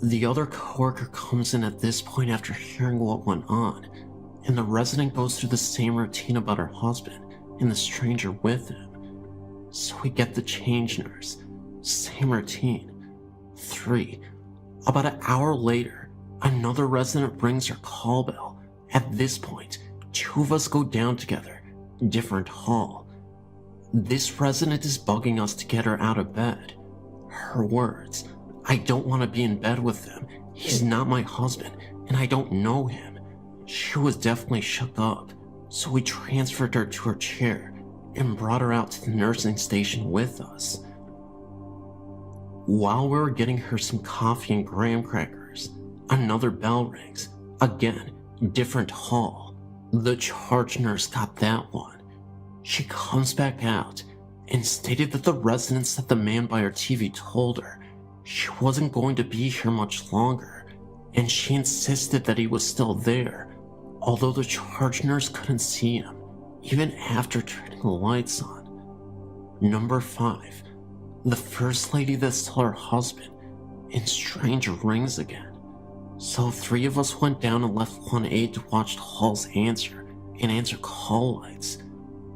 Speaker 3: The other coworker comes in at this point after hearing what went on, and the resident goes through the same routine about her husband and the stranger with him. So we get the change nurse. Same routine. 3. About an hour later, another resident rings her call bell. At this point, 2 of us go down together, different hall. This resident is bugging us to get her out of bed. Her words, I don't want to be in bed with him. He's not my husband, and I don't know him. She was definitely shook up, so we transferred her to her chair and brought her out to the nursing station with us. While we were getting her some coffee and graham crackers, another bell rings. Again, different hall. The charge nurse got that one. She comes back out and stated that the resident said the man by her TV told her she wasn't going to be here much longer, and she insisted that he was still there, although the charge nurse couldn't see him, even after turning the lights on. Number 5. The first lady that saw her husband, and stranger rings again. So 3 of us went down and left one aide to watch the halls answer and answer call lights.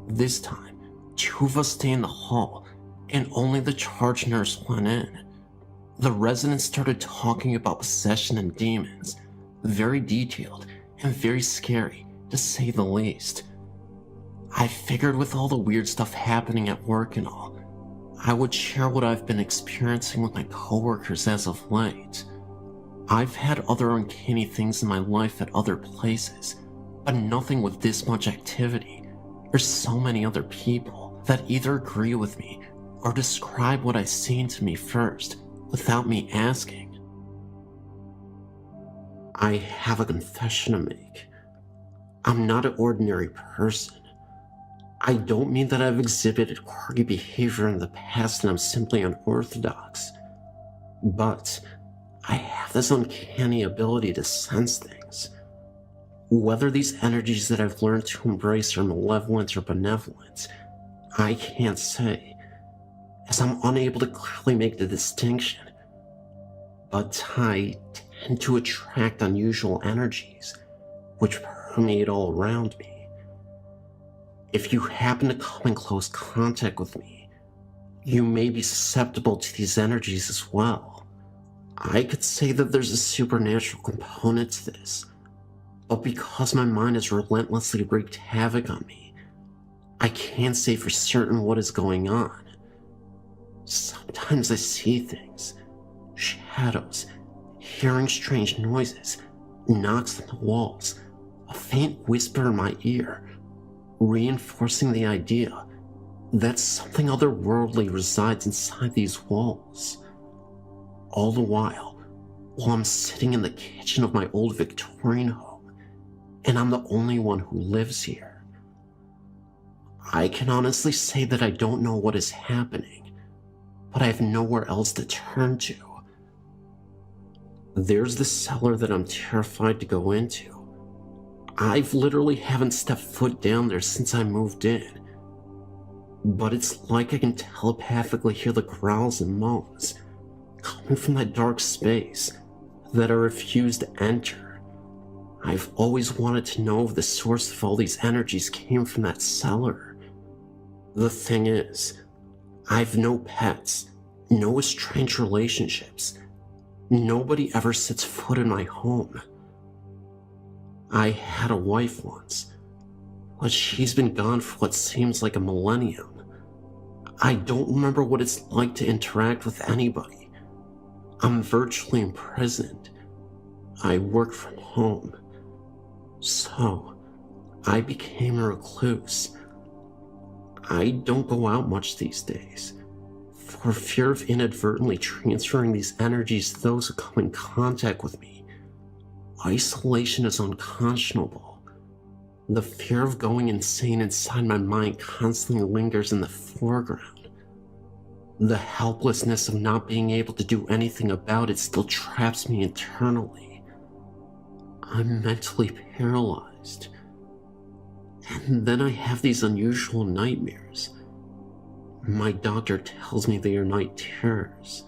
Speaker 3: This time, 2 of us stay in the hall, and only the charge nurse went in. The residents started talking about possession and demons, very detailed and very scary, to say the least. I figured with all the weird stuff happening at work and all, I would share what I've been experiencing with my coworkers as of late. I've had other uncanny things in my life at other places, but nothing with this much activity. There's so many other people that either agree with me or describe what I've seen to me first without me asking. I have a confession to make. I'm not an ordinary person. I don't mean that I've exhibited quirky behavior in the past and I'm simply unorthodox. But I have this uncanny ability to sense things. Whether these energies that I've learned to embrace are malevolent or benevolent, I can't say, as I'm unable to clearly make the distinction. But I tend to attract unusual energies, which permeate all around me. If you happen to come in close contact with me, you may be susceptible to these energies as well. I could say that there's a supernatural component to this, but because my mind has relentlessly wreaked havoc on me, I can't say for certain what is going on. Sometimes I see things, shadows, hearing strange noises, knocks on the walls, a faint whisper in my ear, reinforcing the idea that something otherworldly resides inside these walls. All the while I'm sitting in the kitchen of my old Victorian home, and I'm the only one who lives here. I can honestly say that I don't know what is happening, but I have nowhere else to turn to. There's the cellar that I'm terrified to go into. I've literally haven't stepped foot down there since I moved in. But it's like I can telepathically hear the growls and moans coming from that dark space that I refuse to enter. I've always wanted to know if the source of all these energies came from that cellar. The thing is, I've no pets, no estranged relationships. Nobody ever sets foot in my home. I had a wife once, but she's been gone for what seems like a millennium. I don't remember what it's like to interact with anybody. I'm virtually imprisoned. I work from home. So, I became a recluse. I don't go out much these days, for fear of inadvertently transferring these energies to those who come in contact with me. Isolation is unconscionable. The fear of going insane inside my mind constantly lingers in the foreground. The helplessness of not being able to do anything about it still traps me internally. I'm mentally paralyzed. And then I have these unusual nightmares. My doctor tells me they are night terrors.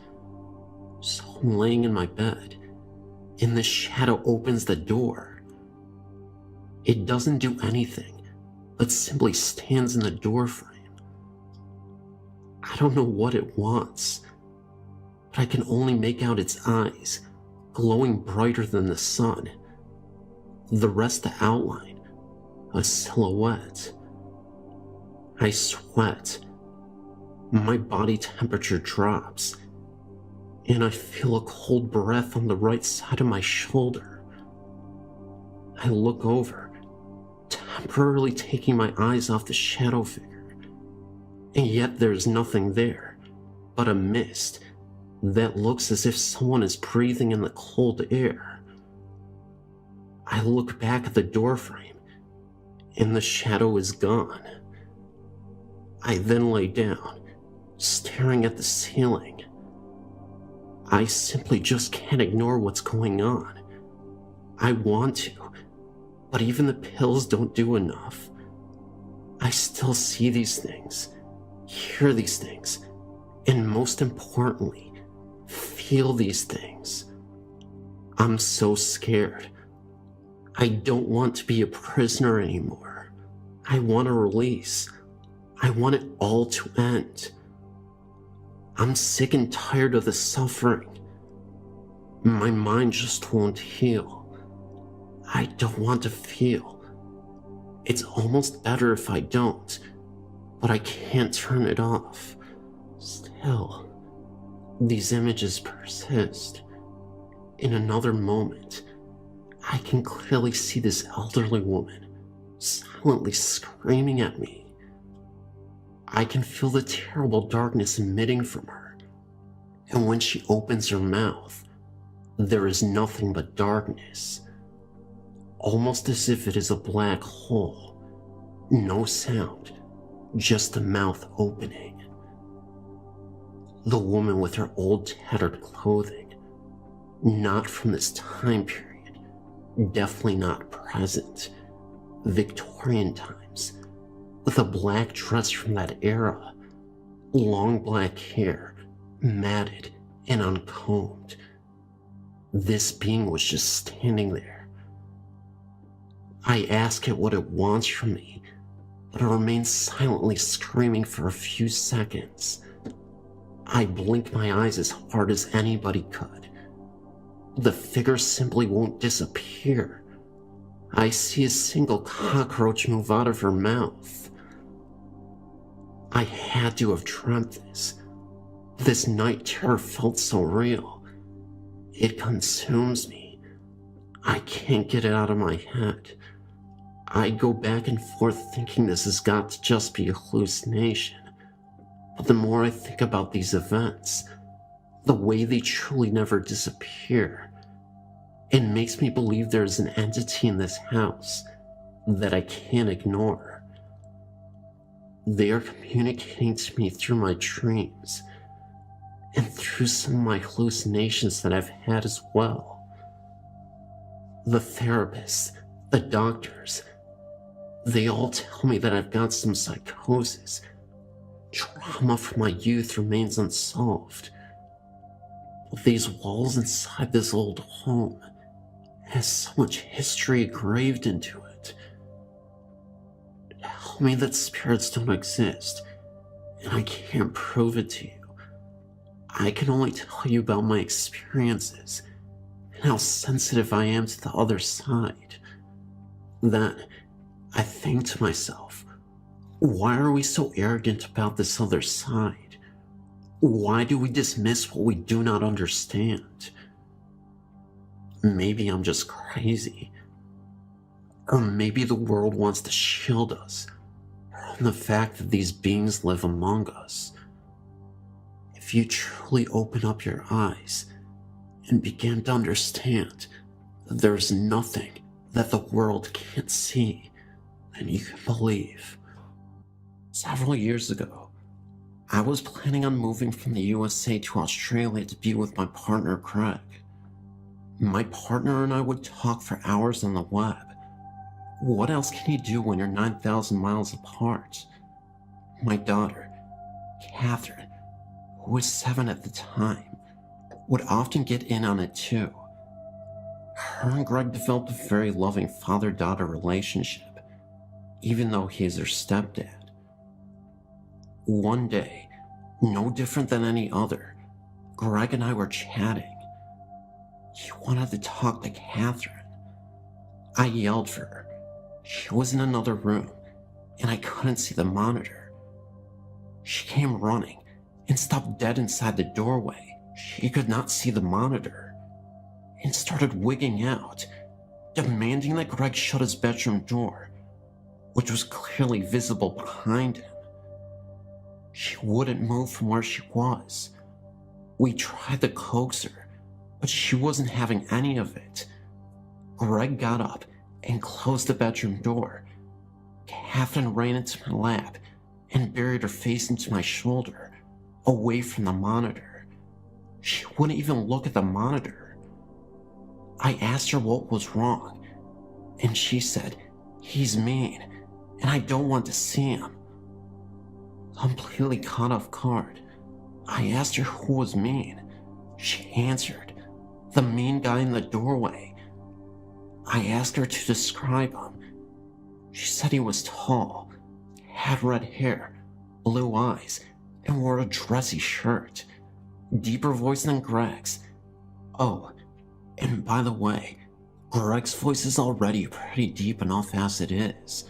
Speaker 3: So I'm laying in my bed, and the shadow opens the door. It doesn't do anything, but simply stands in the doorframe. I don't know what it wants, but I can only make out its eyes, glowing brighter than the sun. The rest the outline, a silhouette. I sweat. My body temperature drops, and I feel a cold breath on the right side of my shoulder. I look over, temporarily taking my eyes off the shadow figure, and yet there's nothing there but a mist that looks as if someone is breathing in the cold air. I look back at the doorframe, and the shadow is gone. I then lay down, staring at the ceiling. I simply just can't ignore what's going on. I want to, but even the pills don't do enough. I still see these things, hear these things, and most importantly, feel these things. I'm so scared. I don't want to be a prisoner anymore. I want a release. I want it all to end. I'm sick and tired of the suffering. My mind just won't heal. I don't want to feel. It's almost better if I don't, but I can't turn it off. Still, these images persist. In another moment, I can clearly see this elderly woman silently screaming at me.
Speaker 1: I can feel the terrible darkness emitting from her. And when she opens her mouth, there is nothing but darkness. Almost as if it is a black hole. No sound, just the mouth opening. The woman with her old tattered clothing, not from this time period, definitely not present. Victorian times, with a black dress from that era, long black hair, matted and uncombed. This being was just standing there. I ask it what it wants from me, but it remains silently screaming for a few seconds. I blink my eyes as hard as anybody could. The figure simply won't disappear. I see a single cockroach move out of her mouth. I had to have dreamt this. This night terror felt so real. It consumes me. I can't get it out of my head. I go back and forth thinking this has got to just be a hallucination. But the more I think about these events, the way they truly never disappear, it makes me believe there's an entity in this house that I can't ignore. They are communicating to me through my dreams and through some of my hallucinations that I've had as well. The therapists, the doctors, they all tell me that I've got some psychosis. Trauma from my youth remains unsolved. These walls inside this old home has so much history engraved into it. Tell me that spirits don't exist, and I can't prove it to you. I can only tell you about my experiences and how sensitive I am to the other side. Then I think to myself, why are we so arrogant about this other side? Why do we dismiss what we do not understand? Maybe I'm just crazy. Or maybe the world wants to shield us from the fact that these beings live among us. If you truly open up your eyes and begin to understand that there's nothing that the world can't see, then you can believe. Several years ago, I was planning on moving from the USA to Australia to be with my partner, Craig. My partner and I would talk for hours on the web. What else can you do when you're 9,000 miles apart? My daughter, Catherine, who was 7 at the time, would often get in on it too. Her and Greg developed a very loving father-daughter relationship, even though he is her stepdad. One day, no different than any other, Greg and I were chatting. He wanted to talk to Catherine. I yelled for her. She was in another room, and I couldn't see the monitor. She came running and stopped dead inside the doorway. She could not see the monitor, and started wigging out, demanding that Greg shut his bedroom door, which was clearly visible behind him. She wouldn't move from where she was. We tried to coax her, but she wasn't having any of it. Greg got up and closed the bedroom door. Catherine ran into my lap and buried her face into my shoulder, away from the monitor. She wouldn't even look at the monitor. I asked her what was wrong, and she said, "He's mean, and I don't want to see him." Completely caught off guard, I asked her who was mean. She answered, "The mean guy in the doorway." I asked her to describe him. She said he was tall, had red hair, blue eyes, and wore a dressy shirt. Deeper voice than Greg's. Oh, and by the way, Greg's voice is already pretty deep enough as it is.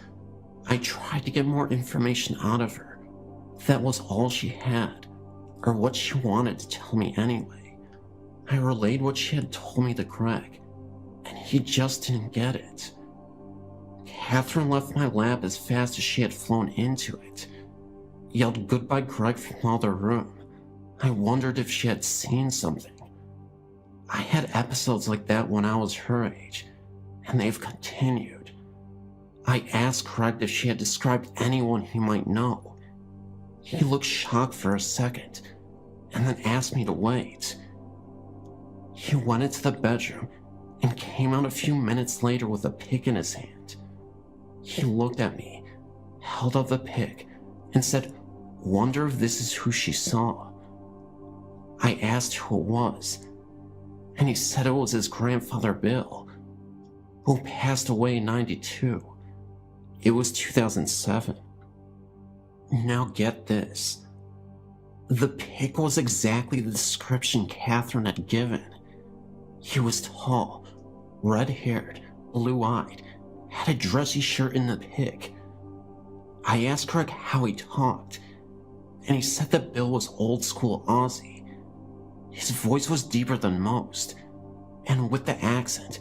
Speaker 1: I tried to get more information out of her. That was all she had, or what she wanted to tell me anyway. I relayed what she had told me to Greg, and he just didn't get it. Catherine left my lap as fast as she had flown into it.
Speaker 3: yelled goodbye Greg from the other room. I wondered if she had seen something. I had episodes like that when I was her age, and they've continued. I asked Greg if she had described anyone he might know. He looked shocked for a second, and then asked me to wait. He went into the bedroom and came out a few minutes later with a pick in his hand. He looked at me, held up the pick, and said, "Wonder if this is who she saw." I asked who it was, and he said it was his grandfather Bill, who passed away in '92. It was 2007. Now get this. The pick was exactly the description Catherine had given. He was tall, red-haired, blue-eyed, had a dressy shirt in the pic. I asked Greg how he talked, and he said that Bill was old-school Aussie. His voice was deeper than most, and with the accent,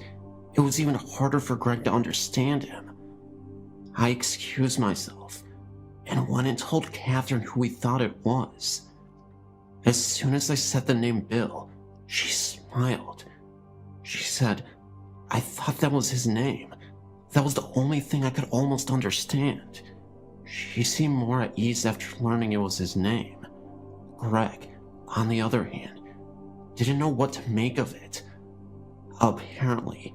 Speaker 3: it was even harder for Greg to understand him. I excused myself, and went and told Catherine who we thought it was. As soon as I said the name Bill, she smiled. She said, "I thought that was his name. That was the only thing I could almost understand." She seemed more at ease after learning it was his name. Greg, on the other hand, didn't know what to make of it. Apparently,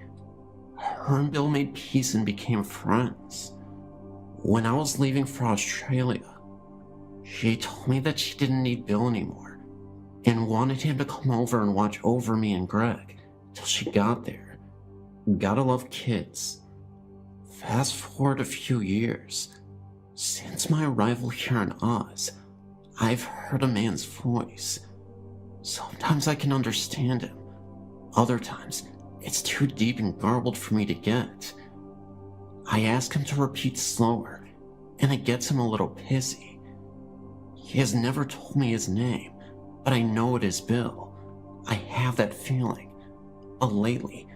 Speaker 3: her and Bill made peace and became friends. When I was leaving for Australia, she told me that she didn't need Bill anymore and wanted him to come over and watch over me and Greg till she got there. Gotta love kids. Fast forward a few years. Since my arrival here in Oz, I've heard a man's voice. Sometimes I can understand him. Other times, it's too deep and garbled for me to get. I ask him to repeat slower, and it gets him a little pissy. He has never told me his name, but I know it is Bill. I have that feeling. But lately,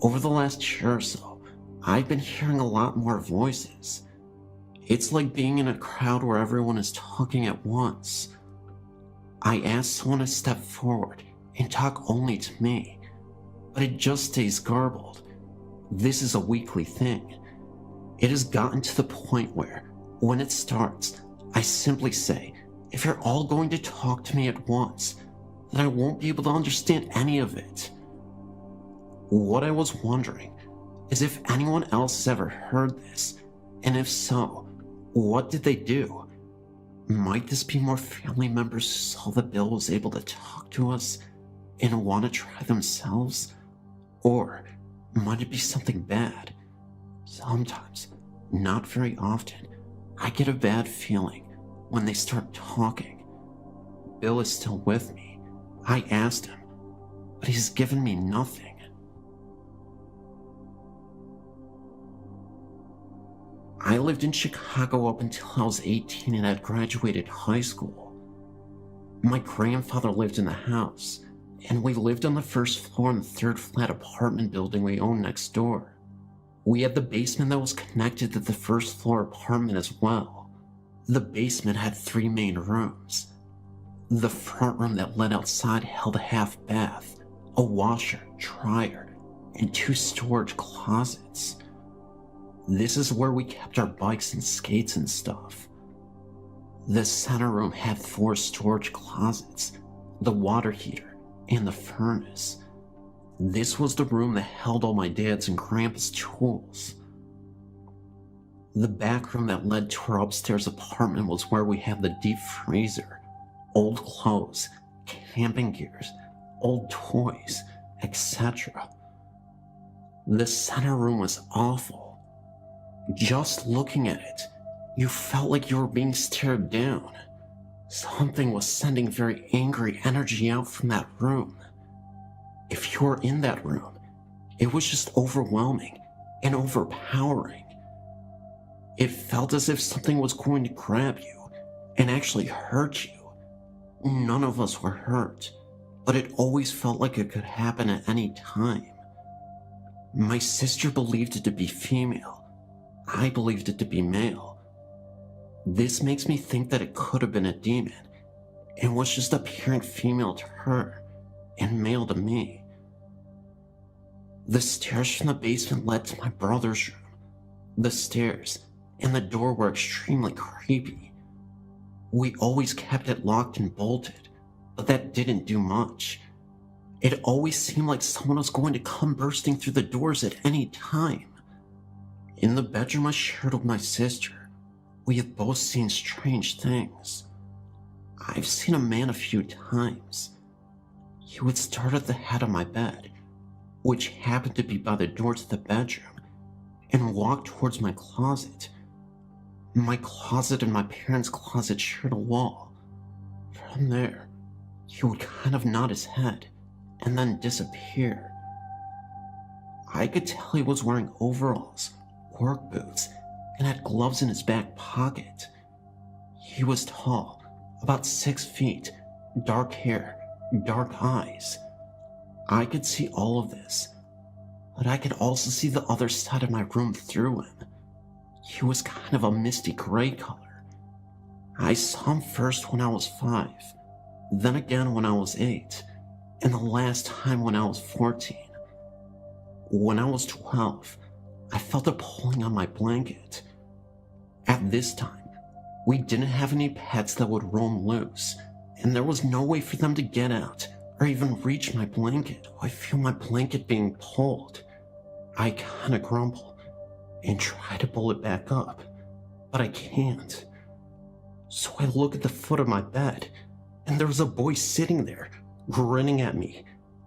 Speaker 3: over the last year or so, I've been hearing a lot more voices. It's like being in a crowd where everyone is talking at once. I ask someone to step forward and talk only to me, but it just stays garbled. This is a weekly thing. It has gotten to the point where, when it starts, I simply say, if you're all going to talk to me at once, then I won't be able to understand any of it. What I was wondering is if anyone else has ever heard this, and if so, what did they do? Might this be more family members who saw that Bill was able to talk to us and want to try themselves? Or might it be something bad? Sometimes, not very often, I get a bad feeling when they start talking. Bill is still with me. I asked him, but he's given me nothing. I lived in Chicago up until I was 18 and had graduated high school. My grandfather lived in the house, and we lived on the first floor in the third flat apartment building we owned next door. We had the basement that was connected to the first floor apartment as well. The basement had 3 main rooms. The front room that led outside held a half bath, a washer, dryer, and 2 storage closets. This is where we kept our bikes and skates and stuff. The center room had 4 storage closets, the water heater, and the furnace. This was the room that held all my dad's and grandpa's tools. The back room that led to our upstairs apartment was where we had the deep freezer, old clothes, camping gears, old toys, etc. The center room was awful. Just looking at it, you felt like you were being stared down. Something was sending very angry energy out from that room. If you were in that room, it was just overwhelming and overpowering. It felt as if something was going to grab you and actually hurt you. None of us were hurt, but it always felt like it could happen at any time. My sister believed it to be female. I believed it to be male. This makes me think that it could have been a demon and was just appearing female to her and male to me. The stairs from the basement led to my brother's room. The stairs and the door were extremely creepy. We always kept it locked and bolted, but that didn't do much. It always seemed like someone was going to come bursting through the doors at any time. In the bedroom I shared with my sister, we have both seen strange things. I've seen a man a few times. He would start at the head of my bed, which happened to be by the door to the bedroom, and walk towards my closet. My closet and my parents' closet shared a wall. From there, he would kind of nod his head and then disappear. I could tell he was wearing overalls, work boots, and had gloves in his back pocket. He was tall, about 6 feet, dark hair, dark eyes. I could see all of this, but I could also see the other side of my room through him. He was kind of a misty gray color. I saw him first when I was 5, then again when I was 8, and the last time when I was 14. When I was 12, I felt a pulling on my blanket. At this time, we didn't have any pets that would roam loose, and there was no way for them to get out or even reach my blanket. I feel my blanket being pulled. I kinda grumble and try to pull it back up, but I can't. So I look at the foot of my bed, and there's a boy sitting there, grinning at me,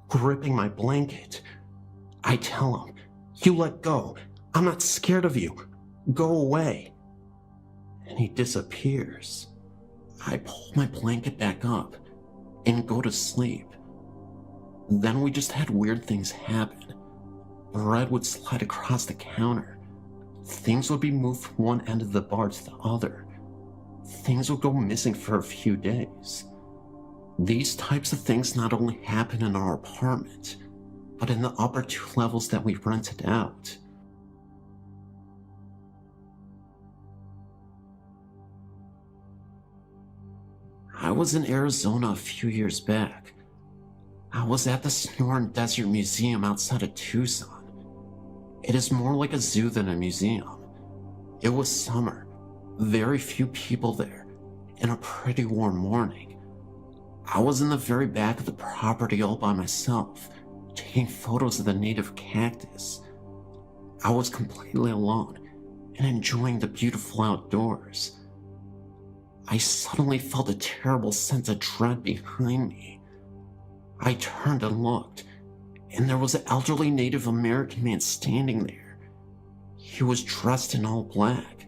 Speaker 3: gripping my blanket. I tell him, "You let go. I'm not scared of you. Go away." And he disappears. I pull my blanket back up and go to sleep. Then we just had weird things happen. Bread would slide across the counter. Things would be moved from one end of the bar to the other. Things would go missing for a few days. These types of things not only happen in our apartment, but in the upper 2 levels that we rented out. I was in Arizona a few years back. I was at the Sonoran Desert Museum outside of Tucson. It is more like a zoo than a museum. It was summer, very few people there, and a pretty warm morning. I was in the very back of the property all by myself, taking photos of the native cactus. I was completely alone and enjoying the beautiful outdoors. I suddenly felt a terrible sense of dread behind me. I turned and looked, and there was an elderly Native American man standing there. He was dressed in all black,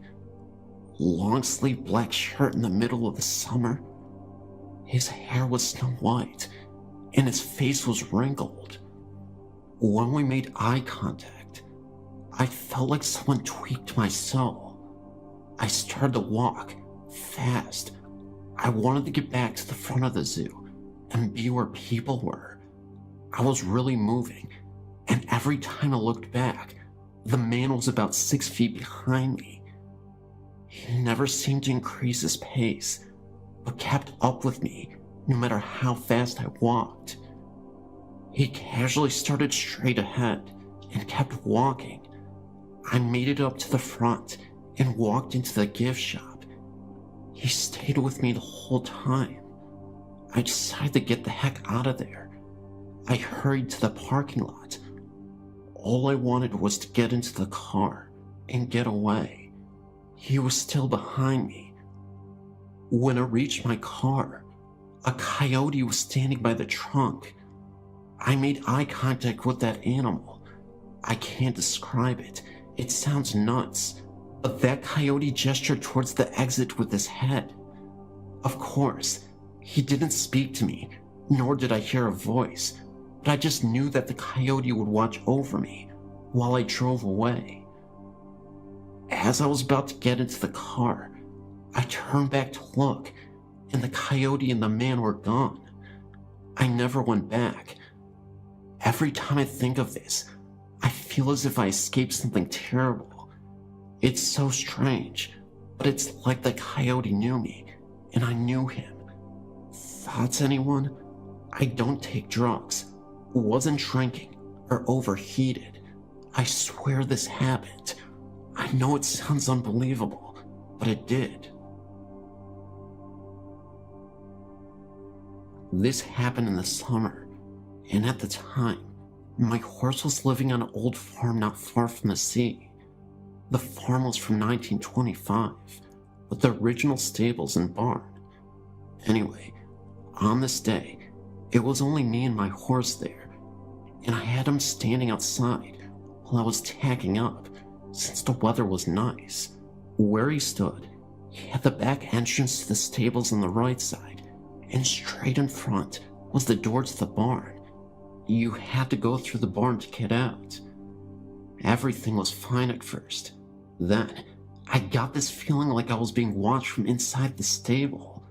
Speaker 3: long-sleeved black shirt in the middle of the summer. His hair was snow white, and his face was wrinkled. When we made eye contact, I felt like someone tweaked my soul. I started to walk, fast. I wanted to get back to the front of the zoo and be where people were. I was really moving, and every time I looked back, the man was about 6 feet behind me. He never seemed to increase his pace, but kept up with me no matter how fast I walked. He casually started straight ahead and kept walking. I made it up to the front and walked into the gift shop. He stayed with me the whole time. I decided to get the heck out of there. I hurried to the parking lot. All I wanted was to get into the car and get away. He was still behind me. When I reached my car, a coyote was standing by the trunk. I made eye contact with that animal. I can't describe it. It sounds nuts. But that coyote gestured towards the exit with his head. Of course, he didn't speak to me, nor did I hear a voice, but I just knew that the coyote would watch over me while I drove away. As I was about to get into the car, I turned back to look, and the coyote and the man were gone. I never went back. Every time I think of this, I feel as if I escaped something terrible. It's so strange, but it's like the coyote knew me, and I knew him. Thoughts, anyone? I don't take drugs, wasn't drinking, or overheated. I swear this happened. I know it sounds unbelievable, but it did. This happened in the summer, and at the time, my horse was living on an old farm not far from the sea. The farm was from 1925, with the original stables and barn. Anyway, on this day, it was only me and my horse there, and I had him standing outside while I was tacking up, since the weather was nice. Where he stood, he had the back entrance to the stables on the right side, and straight in front was the door to the barn. You had to go through the barn to get out. Everything was fine at first. Then, I got this feeling like I was being watched from inside the stable.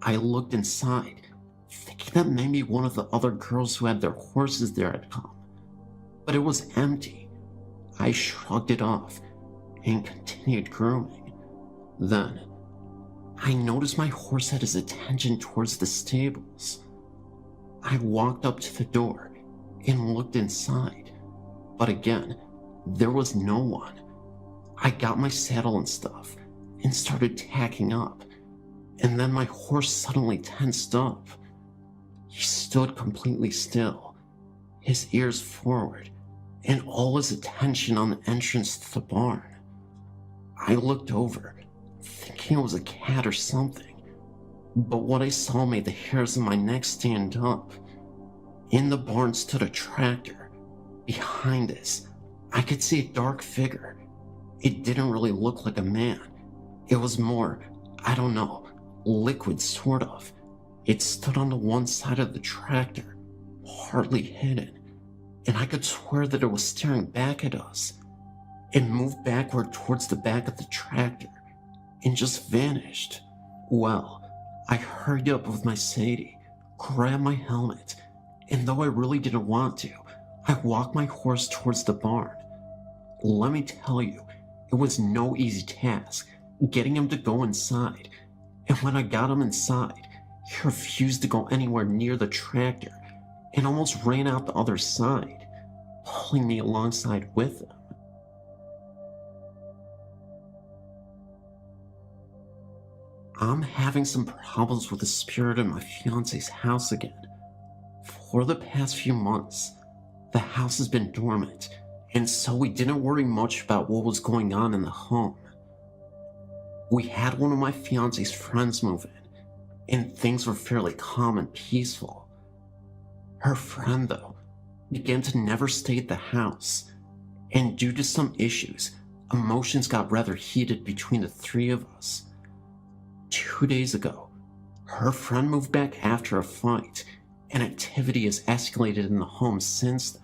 Speaker 3: I looked inside, thinking that maybe one of the other girls who had their horses there had come. But it was empty. I shrugged it off and continued grooming. Then, I noticed my horse had his attention towards the stables. I walked up to the door and looked inside, but again, there was no one. I got my saddle and stuff and started tacking up, and then my horse suddenly tensed up. He stood completely still, his ears forward, and all his attention on the entrance to the barn. I looked over, thinking it was a cat or something, but what I saw made the hairs on my neck stand up. In the barn stood a tractor. Behind us, I could see a dark figure. It didn't really look like a man. It was more, I don't know, liquid sort of. It stood on the one side of the tractor, partly hidden, and I could swear that it was staring back at us. It moved backward towards the back of the tractor and just vanished. Well, I hurried up with my Sadie, grabbed my helmet, and though I really didn't want to, I walked my horse towards the barn. Let me tell you, it was no easy task getting him to go inside, and when I got him inside, he refused to go anywhere near the tractor and almost ran out the other side, pulling me alongside with him. I'm having some problems with the spirit in my fiance's house again. For the past few months, the house has been dormant, and so we didn't worry much about what was going on in the home. We had one of my fiance's friends move in, and things were fairly calm and peaceful. Her friend, though, began to never stay at the house, and due to some issues, emotions got rather heated between the three of us. 2 days ago, her friend moved back after a fight, and activity has escalated in the home since then.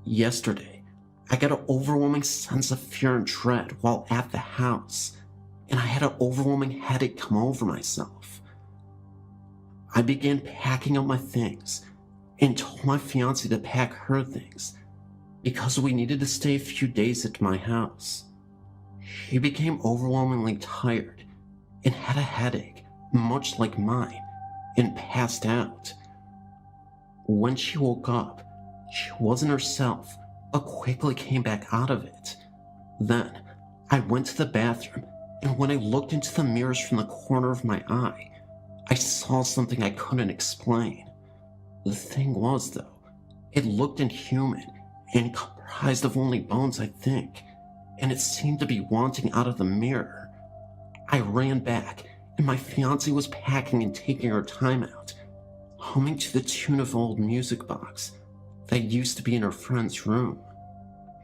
Speaker 3: Yesterday, I got an overwhelming sense of fear and dread while at the house, and I had an overwhelming headache come over myself. I began packing up my things and told my fiancée to pack her things because we needed to stay a few days at my house. She became overwhelmingly tired and had a headache, much like mine, and passed out. When she woke up, she wasn't herself, but quickly came back out of it. Then, I went to the bathroom, and when I looked into the mirrors from the corner of my eye, I saw something I couldn't explain. The thing was, though, it looked inhuman and comprised of only bones, I think, and it seemed to be wanting out of the mirror. I ran back, and my fiancée was packing and taking her time out, humming to the tune of an old music box that used to be in her friend's room.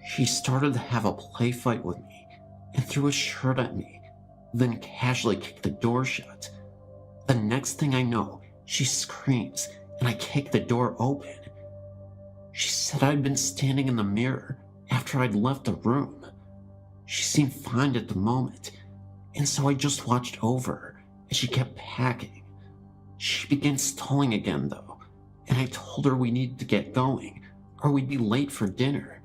Speaker 3: She started to have a play fight with me and threw a shirt at me, then casually kicked the door shut. The next thing I know, she screams, and I kick the door open. She said I'd been standing in the mirror after I'd left the room. She seemed fine at the moment, and so I just watched over her as she kept packing. She began stalling again, though, and I told her we needed to get going, or we'd be late for dinner.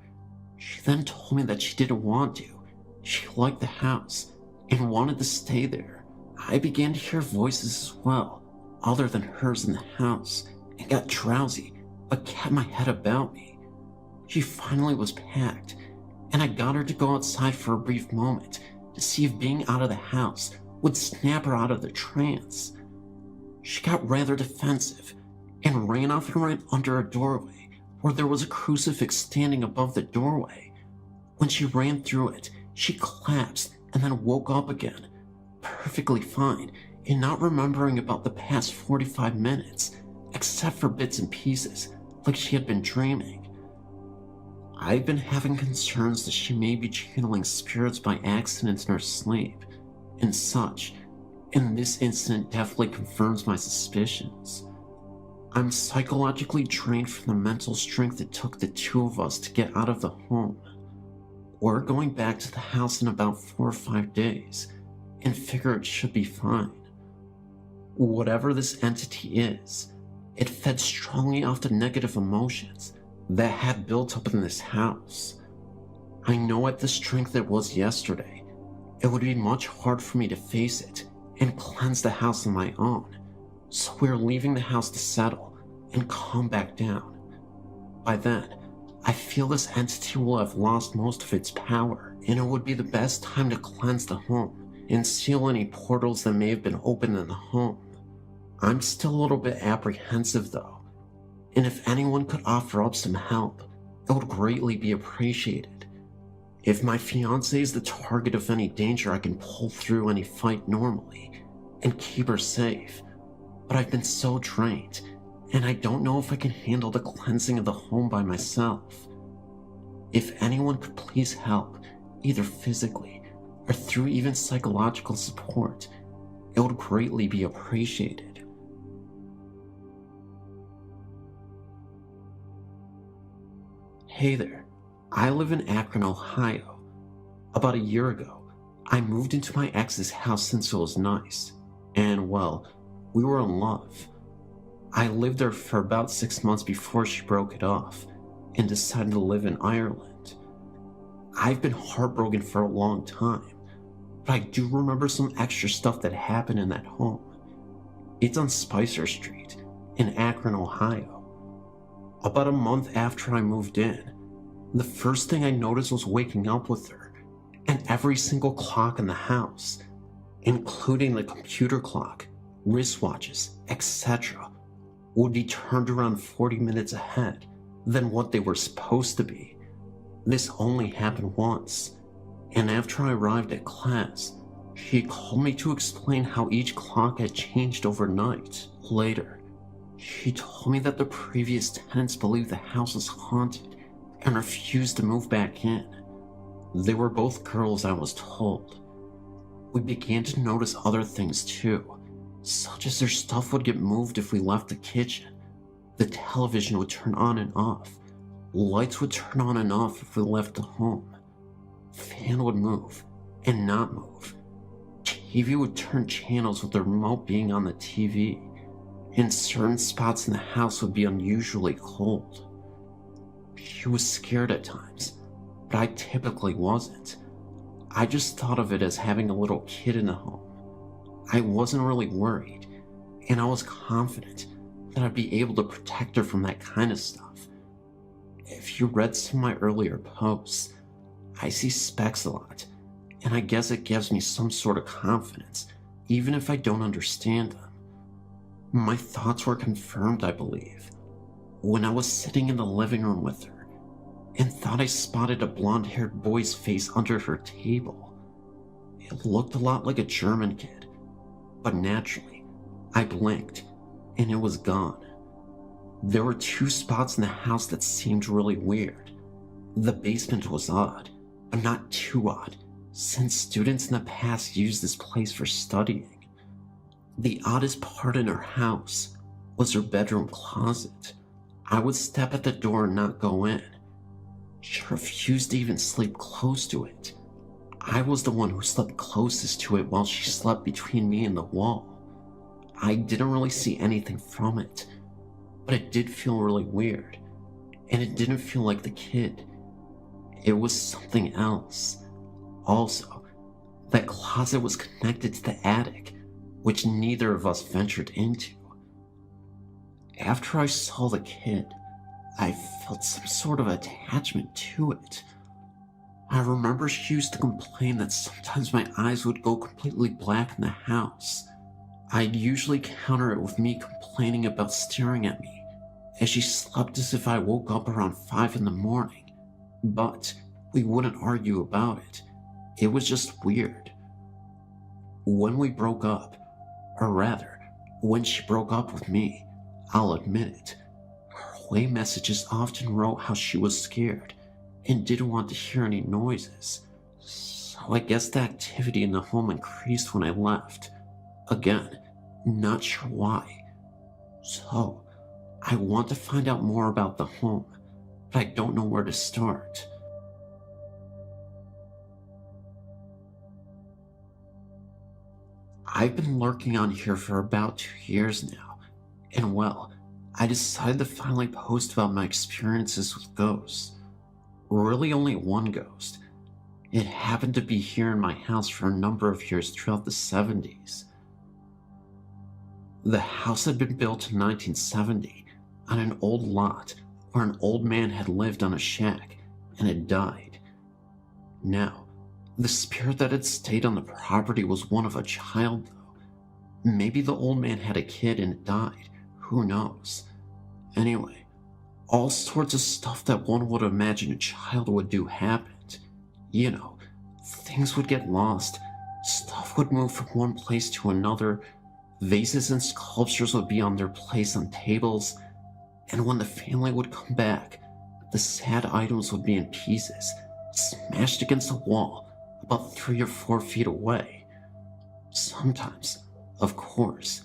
Speaker 3: She then told me that she didn't want to. She liked the house, and wanted to stay there. I began to hear voices as well, other than hers in the house, and got drowsy, but kept my head about me. She finally was packed, and I got her to go outside for a brief moment to see if being out of the house would snap her out of the trance. She got rather defensive and ran off and ran under a doorway where there was a crucifix standing above the doorway. When she ran through it, she collapsed and then woke up again, perfectly fine and not remembering about the past 45 minutes, except for bits and pieces, like she had been dreaming. I've been having concerns that she may be channeling spirits by accident in her sleep and such, and this incident definitely confirms my suspicions. I'm psychologically drained from the mental strength it took the two of us to get out of the home. We're going back to the house in about 4 or 5 days, and figure it should be fine. Whatever this entity is, it fed strongly off the negative emotions that had built up in this house. I know at the strength it was yesterday, it would be much hard for me to face it and cleanse the house on my own, so we're leaving the house to settle and calm back down. By then, I feel this entity will have lost most of its power, and it would be the best time to cleanse the home and seal any portals that may have been opened in the home. I'm still a little bit apprehensive though, and if anyone could offer up some help, it would greatly be appreciated. If my fiancée is the target of any danger, I can pull through any fight normally and keep her safe, but I've been so drained, and I don't know if I can handle the cleansing of the home by myself. If anyone could please help, either physically or through even psychological support, it would greatly be appreciated. Hey there, I live in Akron, Ohio. About a year ago, I moved into my ex's house since it was nice, and well, we were in love. I lived there for about 6 months before she broke it off and decided to live in Ireland. I've been heartbroken for a long time, but I do remember some extra stuff that happened in that home. It's on Spicer Street in Akron, Ohio. About a month after I moved in, the first thing I noticed was waking up with her, and every single clock in the house, including the computer clock, wristwatches, etc., would be turned around 40 minutes ahead than what they were supposed to be. This only happened once, and after I arrived at class, she called me to explain how each clock had changed overnight. Later, she told me that the previous tenants believed the house was haunted and refused to move back in. They were both girls, I was told. We began to notice other things too, such as their stuff would get moved if we left the kitchen. The television would turn on and off. Lights would turn on and off if we left the home. Fan would move and not move. TV would turn channels with the remote being on the TV. And certain spots in the house would be unusually cold. She was scared at times, but I typically wasn't. I just thought of it as having a little kid in the home. I wasn't really worried, and I was confident that I'd be able to protect her from that kind of stuff. If you read some of my earlier posts, I see specks a lot, and I guess it gives me some sort of confidence, even if I don't understand them. My thoughts were confirmed, I believe, when I was sitting in the living room with her and thought I spotted a blonde-haired boy's face under her table. It looked a lot like a German kid, but naturally, I blinked and it was gone. There were 2 spots in the house that seemed really weird. The basement was odd, but not too odd, since students in the past used this place for studying. The oddest part in her house was her bedroom closet. I would step at the door and not go in. She refused to even sleep close to it. I was the one who slept closest to it while she slept between me and the wall. I didn't really see anything from it, but it did feel really weird, and it didn't feel like the kid. It was something else. Also, That closet was connected to the attic, which neither of us ventured into. After I saw the kid, I felt some sort of attachment to it. I remember she used to complain that sometimes my eyes would go completely black in the house. I'd usually counter it with me complaining about staring at me, as she slept as if I woke up around 5 in the morning. But we wouldn't argue about it. It was just weird. When we broke up, or rather, when she broke up with me, I'll admit it, her away messages often wrote how she was scared and didn't want to hear any noises. So I guess the activity in the home increased when I left. Again, not sure why. So, I want to find out more about the home, but I don't know where to start. I've been lurking on here for about 2 years now, and well, I decided to finally post about my experiences with ghosts. Really only one ghost. It happened to be here in my house for a number of years throughout the 70s. The house had been built in 1970 on an old lot where an old man had lived on a shack and had died. Now, the spirit that had stayed on the property was one of a child, though. Maybe the old man had a kid and it died. Who knows? Anyway, all sorts of stuff that one would imagine a child would do happened. You know, things would get lost, stuff would move from one place to another, vases and sculptures would be on their place on tables, and when the family would come back, the sad items would be in pieces, smashed against the wall about 3 or 4 feet away. Sometimes, of course,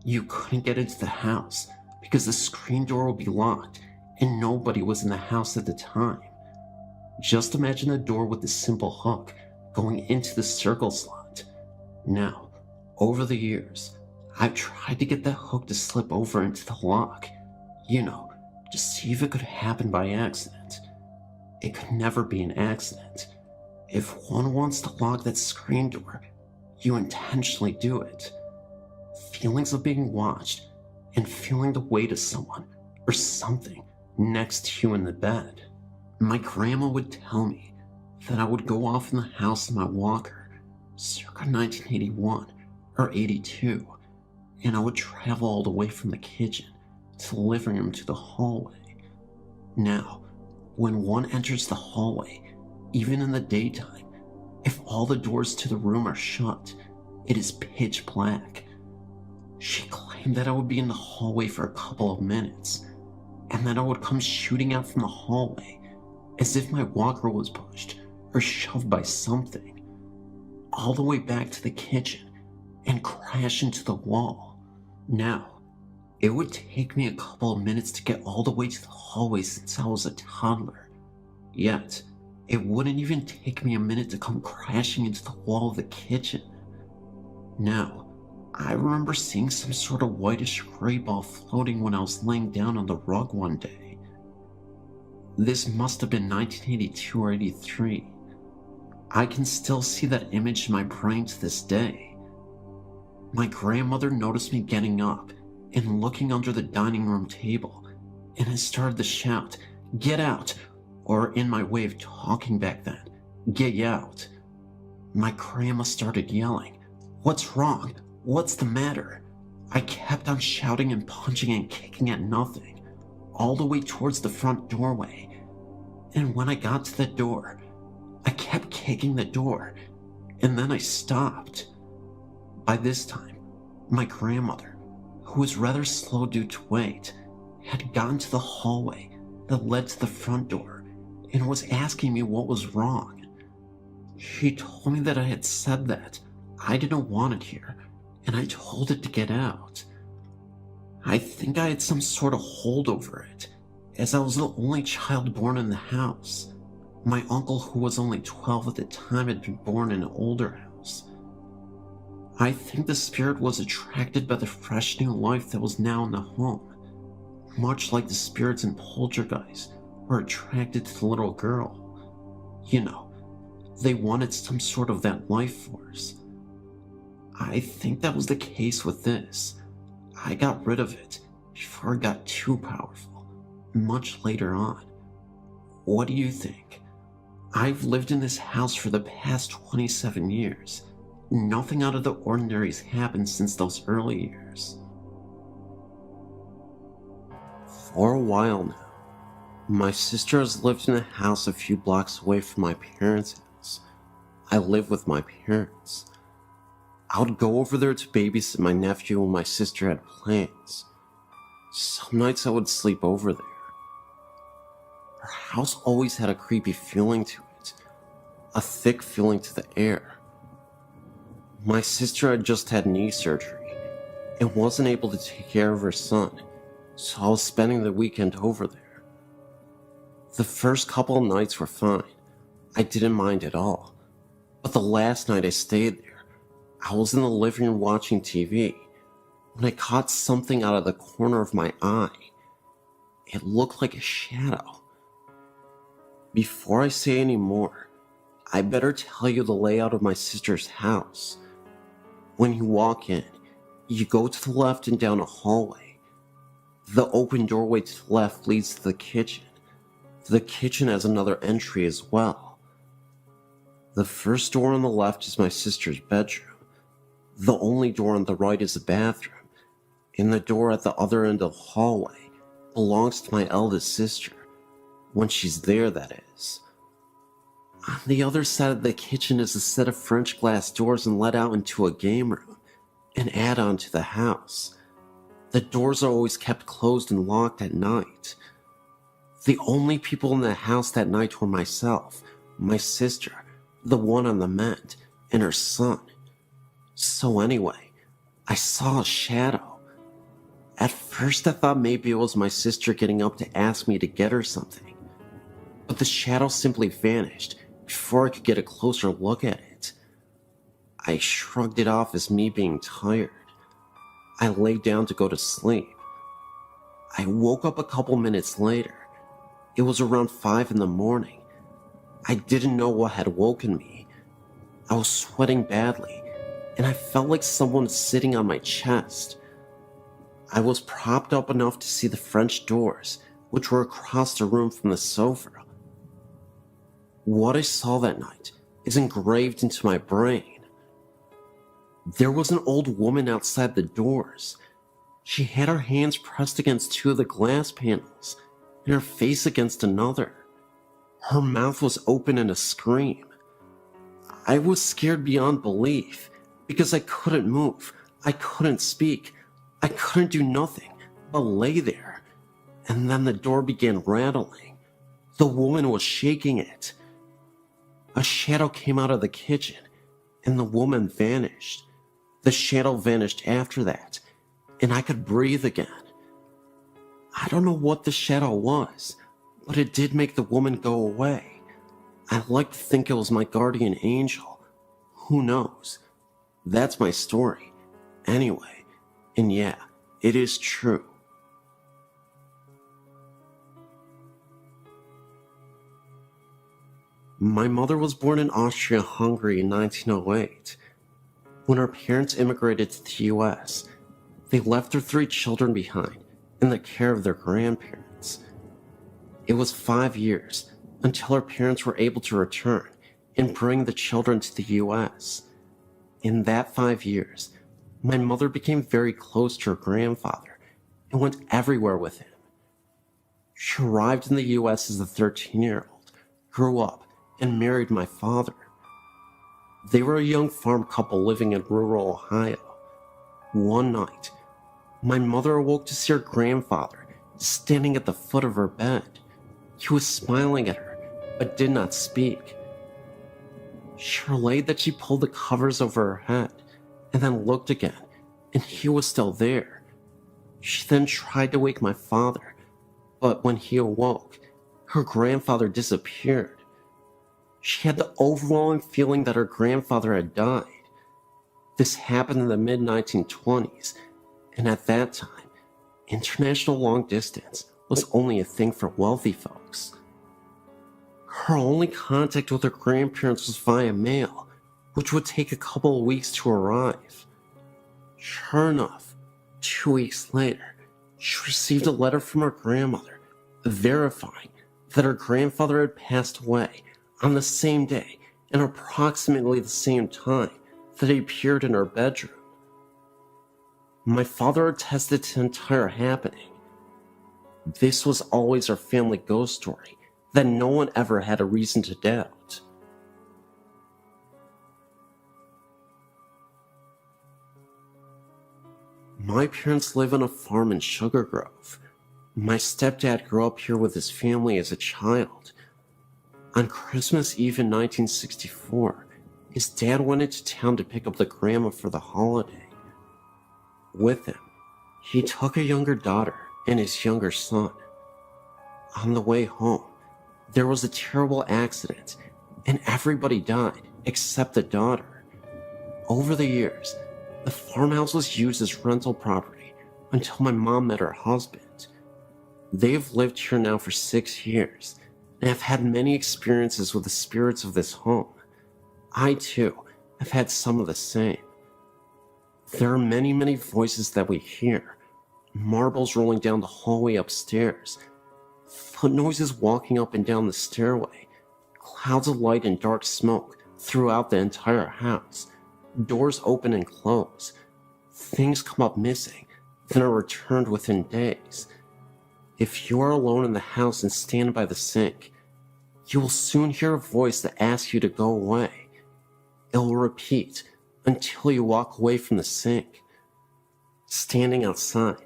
Speaker 3: you couldn't get into the house because the screen door would be locked and nobody was in the house at the time. Just imagine a door with a simple hook going into the circle slot. Now, over the years, I've tried to get that hook to slip over into the lock, you know, to see if it could happen by accident. It could never be an accident. If one wants to lock that screen door, you intentionally do it. Feelings of being watched and feeling the weight of someone or something next to you in the bed. My grandma would tell me that I would go off in the house in my walker, circa 1981 or 82, and I would travel all the way from the kitchen to the living room to the hallway. Now, when one enters the hallway, even in the daytime, if all the doors to the room are shut, it is pitch black. She claimed that I would be in the hallway for a couple of minutes, and that I would come shooting out from the hallway as if my walker was pushed or shoved by something, all the way back to the kitchen and crash into the wall. Now, it would take me a couple of minutes to get all the way to the hallway since I was a toddler, yet it wouldn't even take me a minute to come crashing into the wall of the kitchen. Now, I remember seeing some sort of whitish gray ball floating when I was laying down on the rug one day. This must have been 1982 or 83. I can still see that image in my brain to this day. My grandmother noticed me getting up and looking under the dining room table, and I started to shout, "Get out!" or in my way of talking back then, "Get out!" My grandma started yelling, "What's wrong? What's the matter?" I kept on shouting and punching and kicking at nothing, all the way towards the front doorway. And when I got to the door, I kept kicking the door, and then I stopped. By this time, my grandmother, who was rather slow due to weight, had gotten to the hallway that led to the front door and was asking me what was wrong. She told me that I had said that I didn't want it here, and I told it to get out. I think I had some sort of hold over it, as I was the only child born in the house. My uncle, who was only 12 at the time, had been born in an older house. I think the spirit was attracted by the fresh new life that was now in the home, much like the spirits in Poltergeist were attracted to the little girl. You know, They wanted some sort of that life force. I think that was the case with this. I got rid of it before it got too powerful, much later on. What do you think? I've lived in this house for the past 27 years. Nothing out of the ordinary has happened since those early years. For a while now, my sister has lived in a house a few blocks away from my parents' house. I live with my parents. I would go over there to babysit my nephew when my sister had plans. Some nights I would sleep over there. Her house always had a creepy feeling to it, a thick feeling to the air. My sister had just had knee surgery and wasn't able to take care of her son, so I was spending the weekend over there. The first couple of nights were fine. I didn't mind at all. But the last night I stayed there, I was in the living room watching TV when I caught something out of the corner of my eye. It looked like a shadow. Before I say any more, I better tell you the layout of my sister's house. When you walk in, you go to the left and down a hallway. The open doorway to the left leads to the kitchen. The kitchen has another entry as well. The first door on the left is my sister's bedroom. The only door on the right is the bathroom, and the door at the other end of the hallway belongs to my eldest sister, when she's there, that is. On the other side of the kitchen is a set of French glass doors and let out into a game room, an add-on to the house. The doors are always kept closed and locked at night. The only people in the house that night were myself, my sister, the one on the mend, and her son. So anyway, I saw a shadow. At first I thought maybe it was my sister getting up to ask me to get her something. But the shadow simply vanished before I could get a closer look at it. I shrugged it off as me being tired. I lay down to go to sleep. I woke up a couple minutes later. It was around 5 in the morning. I didn't know what had woken me. I was sweating badly, and I felt like someone was sitting on my chest. I was propped up enough to see the French doors, which were across the room from the sofa. What I saw that night is engraved into my brain. There was an old woman outside the doors. She had her hands pressed against two of the glass panels and her face against another. Her mouth was open in a scream. I was scared beyond belief because I couldn't move, I couldn't speak, I couldn't do nothing but lay there. And then the door began rattling. The woman was shaking it. A shadow came out of the kitchen, and the woman vanished. The shadow vanished after that, and I could breathe again. I don't know what the shadow was, but it did make the woman go away. I like to think it was my guardian angel. Who knows? That's my story. Anyway, and yeah, it is true. My mother was born in Austria-Hungary in 1908. When her parents immigrated to the US, they left their 3 children behind in the care of their grandparents. It was 5 years until her parents were able to return and bring the children to the US. In that 5 years, my mother became very close to her grandfather and went everywhere with him. She arrived in the US as a 13-year-old, grew up, and married my father. They were a young farm couple living in rural Ohio. One night, my mother awoke to see her grandfather standing at the foot of her bed. He was smiling at her, but did not speak. She relayed that she pulled the covers over her head and then looked again, and he was still there. She then tried to wake my father, but when he awoke, her grandfather disappeared. She had the overwhelming feeling that her grandfather had died. This happened in the mid-1920s, and at that time, international long distance was only a thing for wealthy folks. Her only contact with her grandparents was via mail, which would take a couple of weeks to arrive. Sure enough, 2 weeks later, she received a letter from her grandmother verifying that her grandfather had passed away on the same day and approximately the same time that he appeared in her bedroom. My father attested to the entire happening. This was always our family ghost story that no one ever had a reason to doubt. My parents live on a farm in Sugar Grove. My stepdad grew up here with his family as a child. On Christmas Eve in 1964, his dad went into town to pick up the grandma for the holiday. With him, he took a younger daughter and his younger son. On the way home, there was a terrible accident, and everybody died except the daughter. Over the years, the farmhouse was used as rental property until my mom met her husband. They have lived here now for 6 years and have had many experiences with the spirits of this home. I, too, have had some of the same. There are many voices that we hear. Marbles rolling down the hallway upstairs, foot noises walking up and down the stairway, clouds of light and dark smoke throughout the entire house, doors open and close, things come up missing, then are returned within days. If you are alone in the house and stand by the sink, you will soon hear a voice that asks you to go away. It will repeat until you walk away from the sink. Standing outside,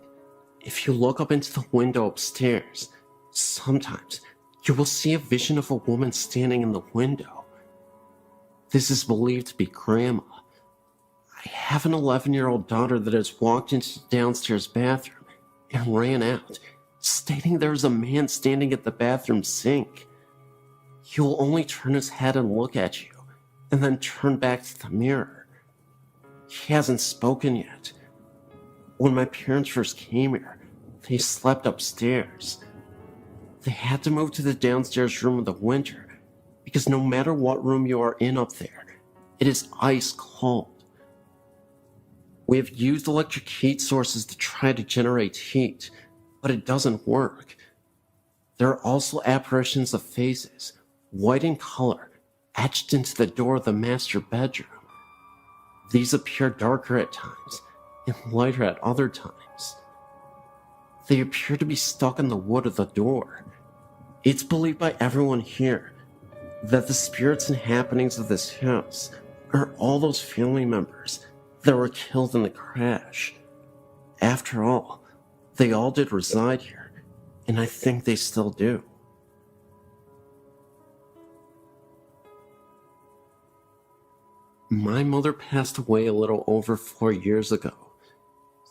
Speaker 3: if you look up into the window upstairs, sometimes you will see a vision of a woman standing in the window. This is believed to be Grandma. I have an 11-year-old daughter that has walked into the downstairs bathroom and ran out, stating there is a man standing at the bathroom sink. He will only turn his head and look at you, and then turn back to the mirror. He hasn't spoken yet. When my parents first came here, they slept upstairs. They had to move to the downstairs room in the winter because no matter what room you are in up there, it is ice cold. We have used electric heat sources to try to generate heat, but it doesn't work. There are also apparitions of faces, white in color, etched into the door of the master bedroom. These appear darker at times and lighter at other times. They appear to be stuck in the wood of the door. It's believed by everyone here that the spirits and happenings of this house are all those family members that were killed in the crash. After all, they all did reside here, and I think they still do. My mother passed away a little over 4 years ago.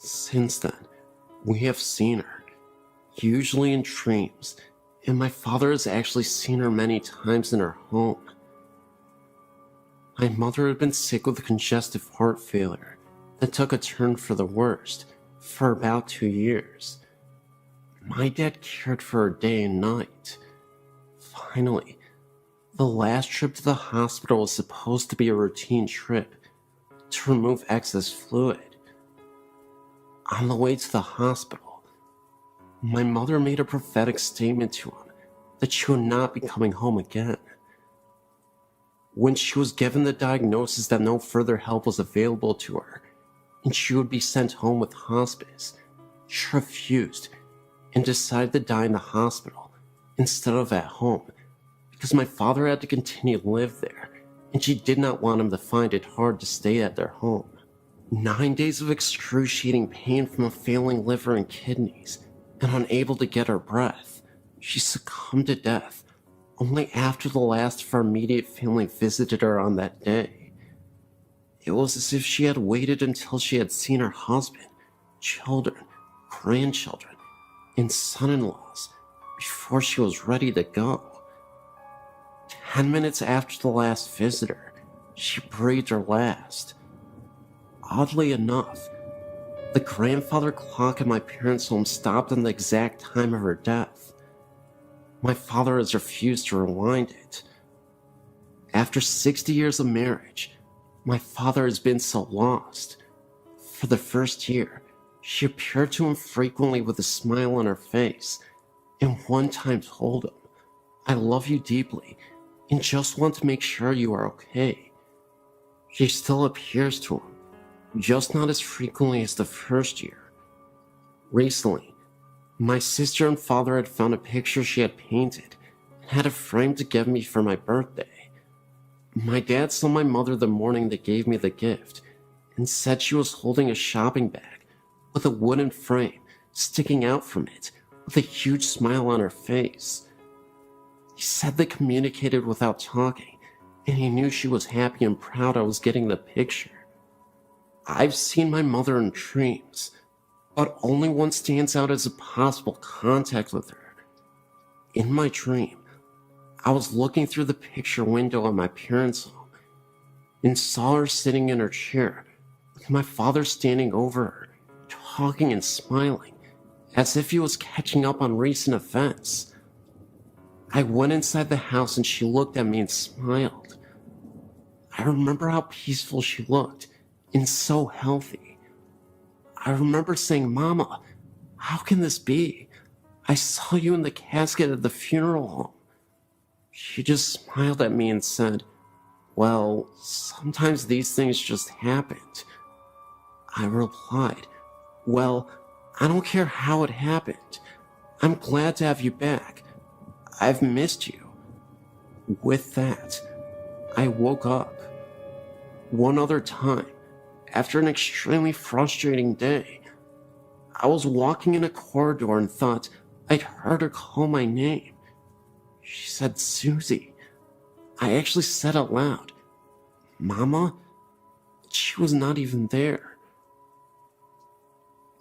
Speaker 3: Since then, we have seen her, usually in dreams, and my father has actually seen her many times in her home. My mother had been sick with a congestive heart failure that took a turn for the worst for about 2 years. My dad cared for her day and night. Finally, the last trip to the hospital was supposed to be a routine trip to remove excess fluid. On the way to the hospital, my mother made a prophetic statement to him that she would not be coming home again. When she was given the diagnosis that no further help was available to her and she would be sent home with hospice, she refused and decided to die in the hospital instead of at home because my father had to continue to live there and she did not want him to find it hard to stay at their home. 9 days of excruciating pain from a failing liver and kidneys, and unable to get her breath, she succumbed to death only after the last of our immediate family visited her on that day. It was as if she had waited until she had seen her husband, children, grandchildren, and son-in-laws before she was ready to go. 10 minutes after the last visitor, she breathed her last. Oddly enough, the grandfather clock in my parents' home stopped on the exact time of her death. My father has refused to rewind it. After 60 years of marriage, my father has been so lost. For the first year, she appeared to him frequently with a smile on her face, and one time told him, "I love you deeply, and just want to make sure you are okay." She still appears to him, just not as frequently as the first year. Recently, my sister and father had found a picture she had painted and had it framed to give me for my birthday. My dad saw my mother the morning they gave me the gift and said she was holding a shopping bag with a wooden frame sticking out from it with a huge smile on her face. He said they communicated without talking, and he knew she was happy and proud I was getting the picture. I've seen my mother in dreams, but only one stands out as a possible contact with her. In my dream, I was looking through the picture window at my parents' home and saw her sitting in her chair with my father standing over her, talking and smiling, as if he was catching up on recent events. I went inside the house and she looked at me and smiled. I remember how peaceful she looked and so healthy. I remember saying, "Mama, how can this be? I saw you in the casket at the funeral home." She just smiled at me and said, "Well, sometimes these things just happened." I replied, "Well, I don't care how it happened. I'm glad to have you back. I've missed you." With that, I woke up. One other time, after an extremely frustrating day, I was walking in a corridor and thought I'd heard her call my name. She said, "Susie." I actually said out loud, "Mama?" She was not even there.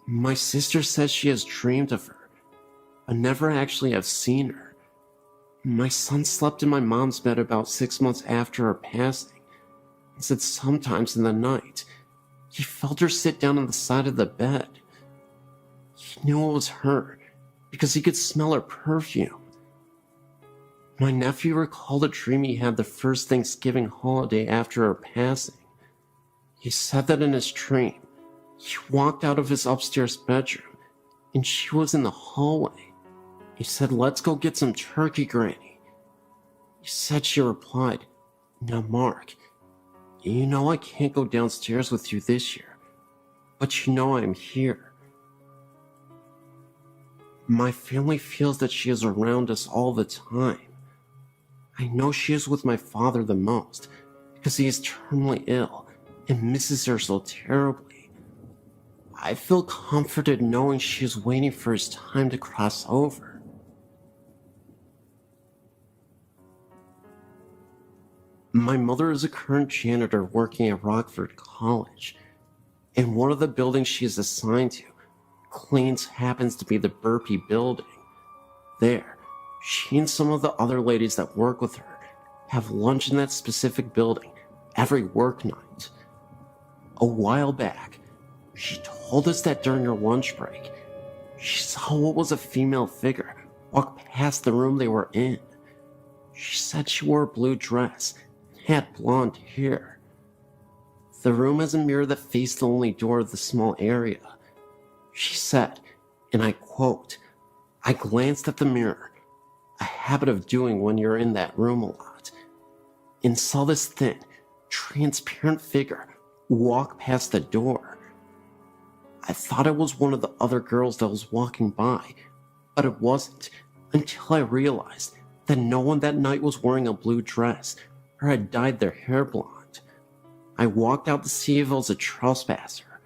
Speaker 3: My sister says she has dreamed of her, but never actually have seen her. My son slept in my mom's bed about 6 months after her passing, and said sometimes in the night, he felt her sit down on the side of the bed. He knew it was her, because he could smell her perfume. My nephew recalled a dream he had the first Thanksgiving holiday after her passing. He said that in his dream, he walked out of his upstairs bedroom, and she was in the hallway. He said, "Let's go get some turkey, Granny." He said she replied, "Now, Mark, you know I can't go downstairs with you this year, but you know I'm here." My family feels that she is around us all the time. I know she is with my father the most, because he is terminally ill and misses her so terribly. I feel comforted knowing she is waiting for his time to cross over. My mother is a current janitor working at Rockford College, and one of the buildings she is assigned to happens to be the Burpee building. There, she and some of the other ladies that work with her have lunch in that specific building every work night. A while back, she told us that during her lunch break, she saw what was a female figure walk past the room they were in. She said she wore a blue dress and had blonde hair. The room has a mirror that faced the only door of the small area. She said, and I quote, "I glanced at the mirror, a habit of doing when you're in that room a lot, and saw this thin, transparent figure walk past the door. I thought it was one of the other girls that was walking by, but it wasn't until I realized that no one that night was wearing a blue dress or had dyed their hair blonde. I walked out to see if it was a trespasser,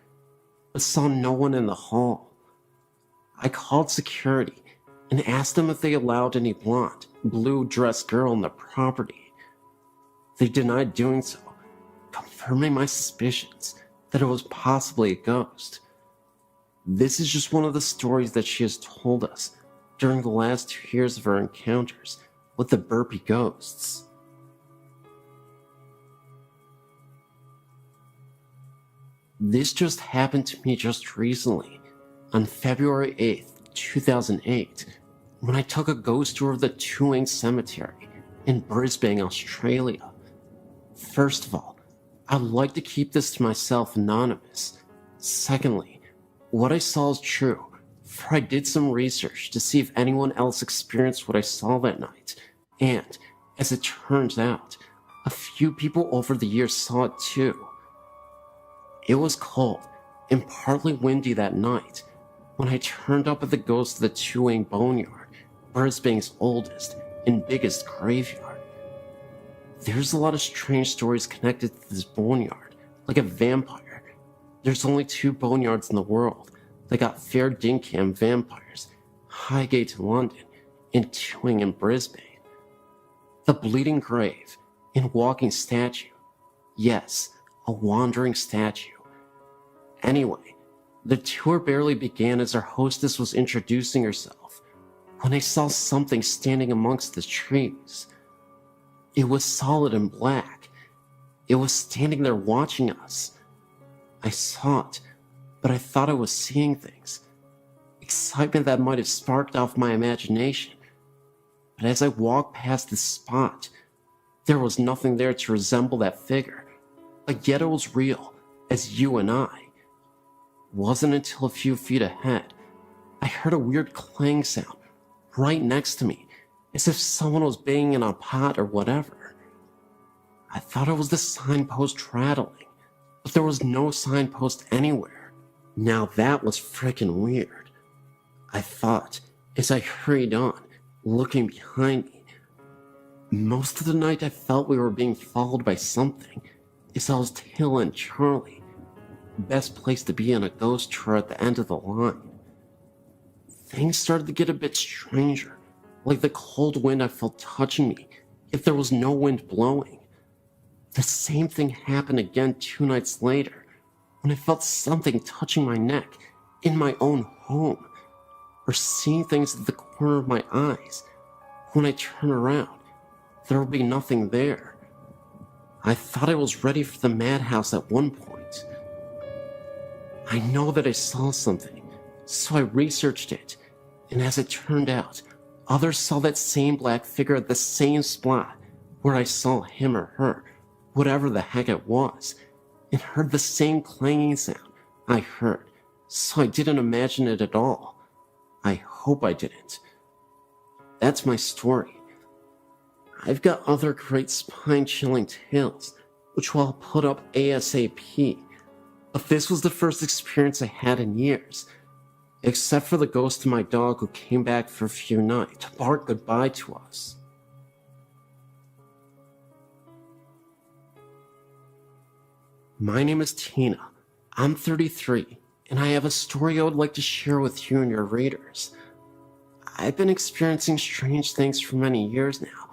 Speaker 3: but saw no one in the hall. I called security and asked them if they allowed any blonde, blue-dressed girl in the property. They denied doing so, confirming my suspicions that it was possibly a ghost. This is just one of the stories that she has told us during the last 2 years of her encounters with the Burpee ghosts. This just happened to me just recently, on February 8th, 2008, when I took a ghost tour of the Two Cemetery in Brisbane, Australia. First of all, I'd like to keep this to myself anonymous. Secondly, what I saw is true, for I did some research to see if anyone else experienced what I saw that night, and, as it turns out, a few people over the years saw it too. It was cold and partly windy that night when I turned up at the ghost of the Two Boneyard, Brisbane's oldest and biggest graveyard. There's a lot of strange stories connected to this boneyard, like a vampire. There's only 2 boneyards in the world that got fair dinkum vampires, Highgate in London and Tewing in Brisbane. The Bleeding Grave and Walking Statue. Yes, a wandering statue. Anyway, the tour barely began as our hostess was introducing herself when I saw something standing amongst the trees. It was solid and black. It was standing there watching us. I saw it, but I thought I was seeing things. Excitement that might have sparked off my imagination. But as I walked past the spot, there was nothing there to resemble that figure. But yet it was real, as you and I. It wasn't until a few feet ahead, I heard a weird clang sound right next to me, as if someone was banging in a pot or whatever. I thought it was the signpost rattling, but there was no signpost anywhere. Now that was frickin' weird, I thought, as I hurried on, looking behind me. Most of the night I felt we were being followed by something, as I was tailing Charlie. Best place to be on a ghost tour at the end of the line. Things started to get a bit stranger, like the cold wind I felt touching me, if there was no wind blowing. The same thing happened again 2 nights later, when I felt something touching my neck in my own home, or seeing things at the corner of my eyes. When I turn around, there will be nothing there. I thought I was ready for the madhouse at one point. I know that I saw something, so I researched it, and as it turned out, others saw that same black figure at the same spot where I saw him or her, whatever the heck it was, and heard the same clanging sound I heard, so I didn't imagine it at all. I hope I didn't. That's my story. I've got other great spine-chilling tales, which I'll put up ASAP, but this was the first experience I had in years, except for the ghost of my dog who came back for a few nights to bark goodbye to us. My name is Tina. I'm 33, and I have a story I would like to share with you and your readers. I've been experiencing strange things for many years now,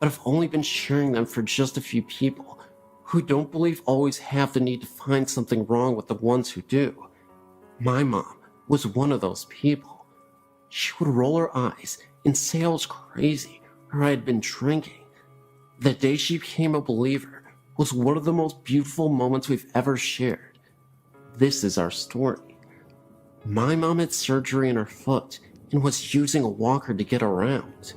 Speaker 3: but I've only been sharing them for just a few people who don't believe always have the need to find something wrong with the ones who do. My mom was one of those people. She would roll her eyes and say I was crazy or I had been drinking. The day she became a believer was one of the most beautiful moments we've ever shared. This is our story. My mom had surgery in her foot and was using a walker to get around.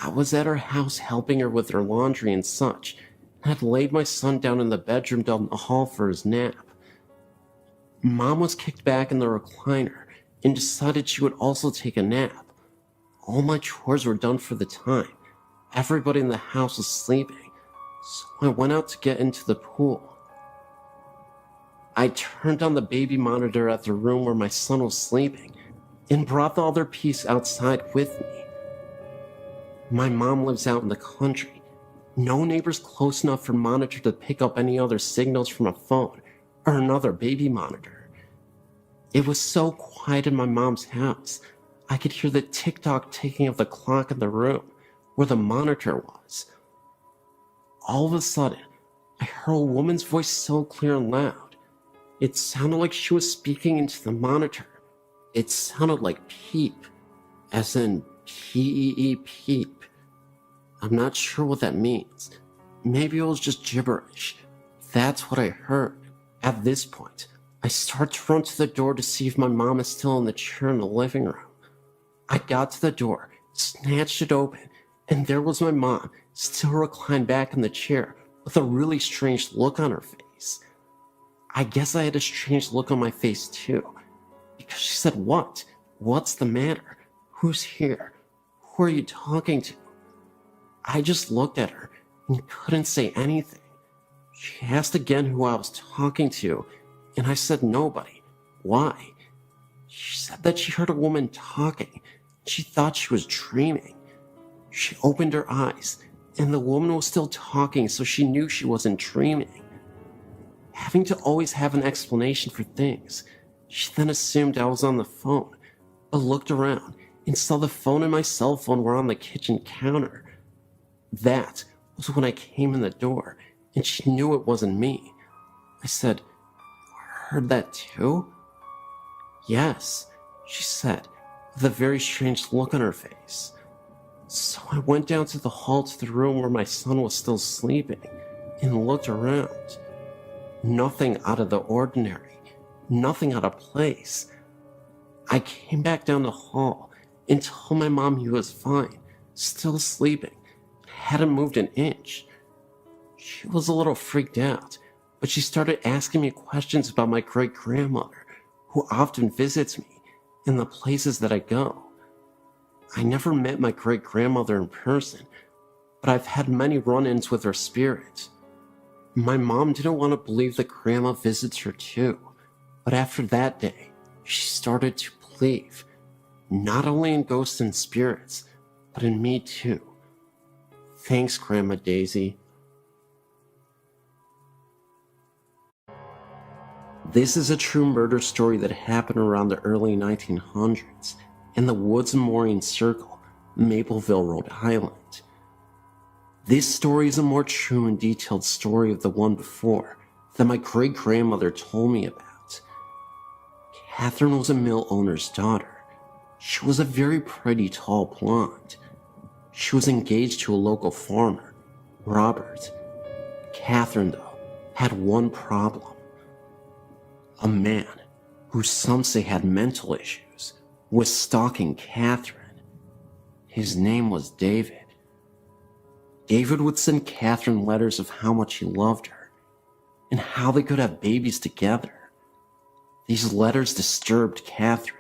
Speaker 3: I was at her house helping her with her laundry and such, and had laid my son down in the bedroom down the hall for his nap. Mom was kicked back in the recliner and decided she would also take a nap. All my chores were done for the time. Everybody in the house was sleeping, so I went out to get into the pool. I turned on the baby monitor at the room where my son was sleeping and brought the other piece outside with me. My mom lives out in the country. No neighbors close enough for monitor to pick up any other signals from a phone or another baby monitor. It was so quiet in my mom's house, I could hear the tick-tock ticking of the clock in the room where the monitor was. All of a sudden, I heard a woman's voice so clear and loud. It sounded like she was speaking into the monitor. It sounded like peep, as in P-E-E peep. I'm not sure what that means. Maybe it was just gibberish. That's what I heard. At this point, I start to run to the door to see if my mom is still in the chair in the living room. I got to the door, snatched it open, and there was my mom, still reclined back in the chair with a really strange look on her face. I guess I had a strange look on my face too, because she said, "What? What's the matter? Who's here? Who are you talking to?" I just looked at her and couldn't say anything. She asked again who I was talking to, and I said nobody. Why? She said that she heard a woman talking. She thought she was dreaming. She opened her eyes, and the woman was still talking, so she knew she wasn't dreaming. Having to always have an explanation for things, she then assumed I was on the phone, but looked around and saw the phone and my cell phone were on the kitchen counter. That was when I came in the door, and she knew it wasn't me. I said, "Heard that too?" "Yes," she said, with a very strange look on her face. So I went down to the hall to the room where my son was still sleeping and looked around. Nothing out of the ordinary, nothing out of place. I came back down the hall and told my mom he was fine, still sleeping, hadn't moved an inch. She was a little freaked out, but she started asking me questions about my great-grandmother, who often visits me, and the places that I go. I never met my great-grandmother in person, but I've had many run-ins with her spirit. My mom didn't want to believe that Grandma visits her too, but after that day, she started to believe, not only in ghosts and spirits, but in me too. Thanks, Grandma Daisy. This is a true murder story that happened around the early 1900s in the Woods Memorial Circle, Mapleville, Rhode Island. This story is a more true and detailed story of the one before that my great-grandmother told me about. Catherine was a mill owner's daughter. She was a very pretty, tall blonde. She was engaged to a local farmer, Robert. Catherine, though, had one problem. A man, who some say had mental issues, was stalking Catherine. His name was David. David would send Catherine letters of how much he loved her and how they could have babies together. These letters disturbed Catherine.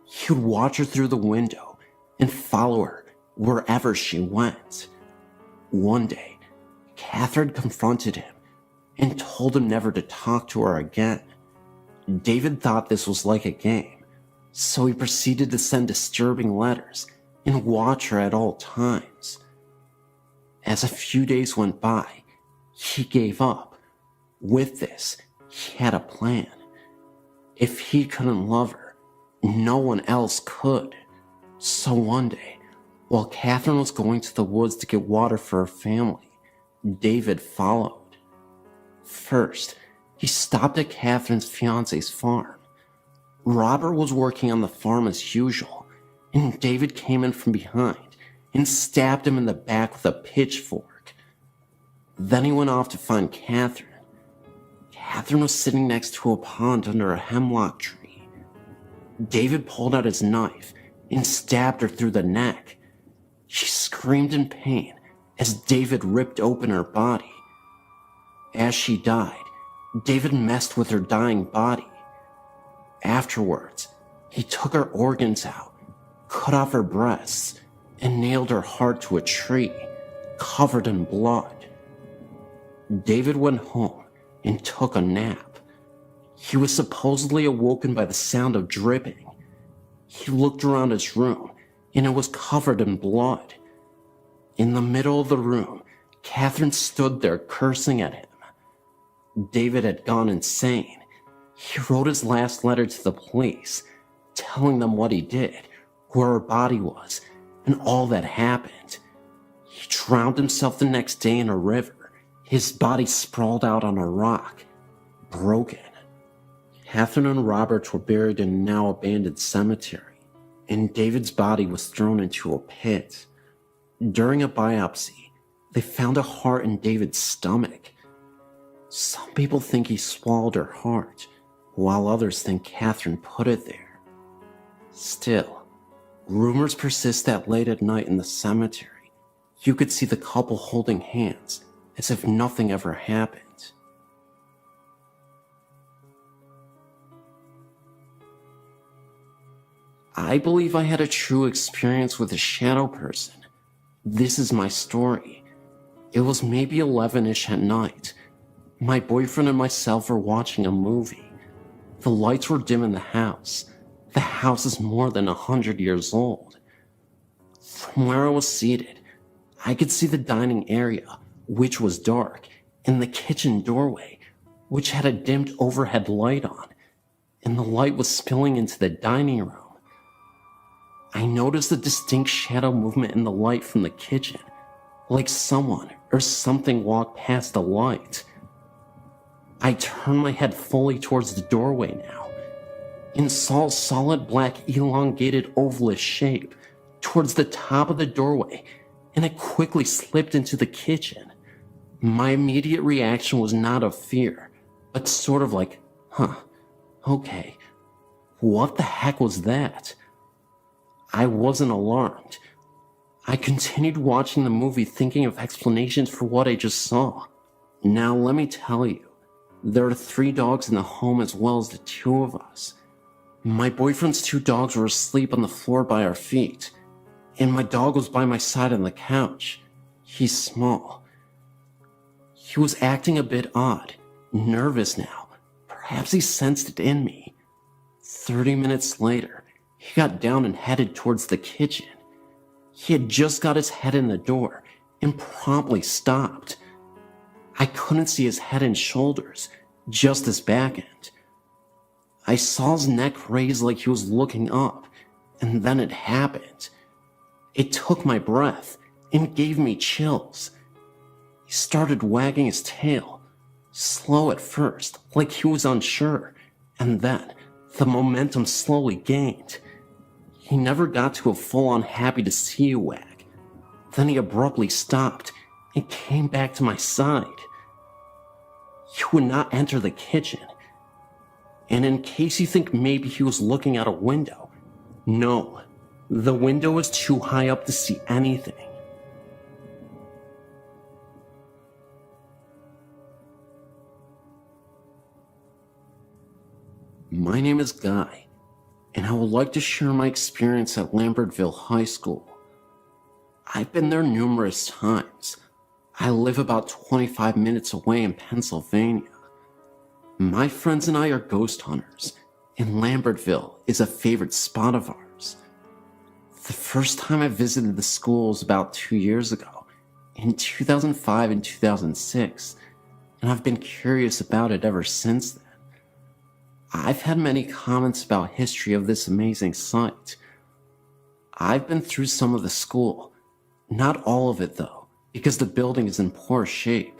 Speaker 3: He would watch her through the window and follow her wherever she went. One day, Catherine confronted him and told him never to talk to her again. David thought this was like a game, so he proceeded to send disturbing letters and watch her at all times. As a few days went by, he gave up. With this, he had a plan. If he couldn't love her, no one else could. So one day, while Catherine was going to the woods to get water for her family, David followed. First, he stopped at Catherine's fiance's farm. Robert was working on the farm as usual, and David came in from behind and stabbed him in the back with a pitchfork. Then he went off to find Catherine. Catherine was sitting next to a pond under a hemlock tree. David pulled out his knife and stabbed her through the neck. She screamed in pain as David ripped open her body. As she died, David messed with her dying body. Afterwards, he took her organs out, cut off her breasts, and nailed her heart to a tree, covered in blood. David went home and took a nap. He was supposedly awoken by the sound of dripping. He looked around his room, and it was covered in blood. In the middle of the room, Catherine stood there cursing at him. David had gone insane. He wrote his last letter to the police, telling them what he did, where her body was, and all that happened. He drowned himself the next day in a river, his body sprawled out on a rock, broken. Catherine and Robert were buried in a now abandoned cemetery, and David's body was thrown into a pit. During a biopsy, they found a heart in David's stomach. Some people think he swallowed her heart, while others think Catherine put it there. Still, Rumors persist that late at night in the cemetery, you could see the couple holding hands as if nothing ever happened. I believe I had a true experience with a shadow person. This is my story. It was maybe 11-ish at night. My boyfriend and myself were watching a movie. The lights were dim in the house. The house is more than 100 years old. From where I was seated, I could see the dining area, which was dark, and the kitchen doorway, which had a dimmed overhead light on, and the light was spilling into the dining room. I noticed a distinct shadow movement in the light from the kitchen, like someone or something walked past the light. I turned my head fully towards the doorway now, and saw a solid black elongated ovalish shape towards the top of the doorway, and it quickly slipped into the kitchen. My immediate reaction was not of fear, but sort of like, okay, what the heck was that? I wasn't alarmed. I continued watching the movie thinking of explanations for what I just saw. Now let me tell you, there are 3 dogs in the home as well as the 2 of us. My boyfriend's 2 dogs were asleep on the floor by our feet, and my dog was by my side on the couch. He's small. He was acting a bit odd, nervous now. Perhaps he sensed it in me. 30 minutes later, he got down and headed towards the kitchen. He had just got his head in the door and promptly stopped. I couldn't see his head and shoulders, just his back end. I saw his neck raise like he was looking up, and then it happened. It took my breath and gave me chills. He started wagging his tail, slow at first, like he was unsure, and then the momentum slowly gained. He never got to a full-on happy to see you wag. Then he abruptly stopped and came back to my side. He would not enter the kitchen. And in case you think maybe he was looking out a window, no, the window was too high up to see anything. My name is Guy, and I would like to share my experience at Lambertville High School. I've been there numerous times. I live about 25 minutes away in Pennsylvania. My friends and I are ghost hunters, and Lambertville is a favorite spot of ours. The first time I visited the school was about 2 years ago, in 2005 and 2006, and I've been curious about it ever since then. I've had many comments about history of this amazing site. I've been through some of the school, not all of it though, because the building is in poor shape.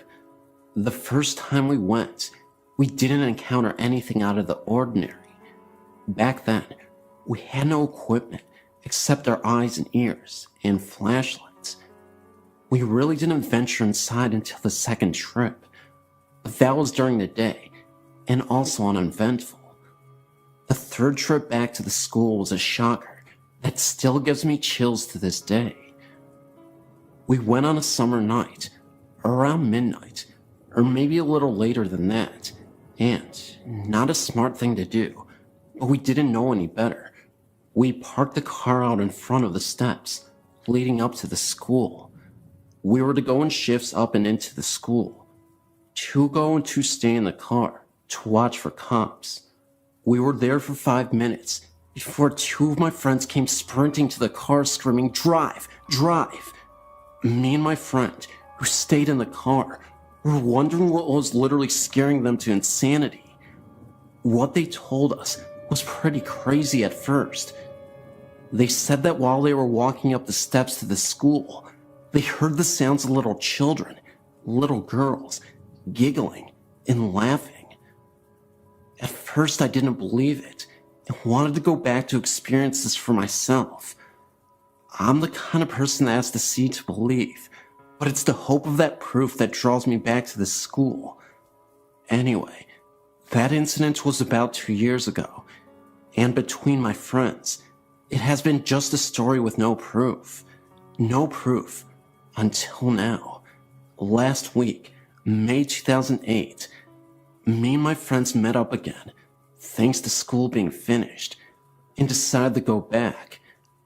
Speaker 3: The first time we went, we didn't encounter anything out of the ordinary. Back then, we had no equipment except our eyes and ears and flashlights. We really didn't venture inside until the second trip, but that was during the day and also uneventful. The third trip back to the school was a shocker that still gives me chills to this day. We went on a summer night, around midnight, or maybe a little later than that, and not a smart thing to do, but we didn't know any better. We parked the car out in front of the steps leading up to the school. We were to go in shifts up and into the school. 2 go and 2 stay in the car to watch for cops. We were there for 5 minutes before 2 of my friends came sprinting to the car screaming, "Drive! Drive!" Me and my friend, who stayed in the car, were wondering what was literally scaring them to insanity. What they told us was pretty crazy at first. They said that while they were walking up the steps to the school, they heard the sounds of little children, little girls, giggling and laughing. At first I didn't believe it and wanted to go back to experience this for myself. I'm the kind of person that has to see to believe, but it's the hope of that proof that draws me back to this school. Anyway, that incident was about 2 years ago, and between my friends, It has been just a story with no proof. No proof. Until now. Last week, May 2008, me and my friends met up again, thanks to school being finished, and decided to go back.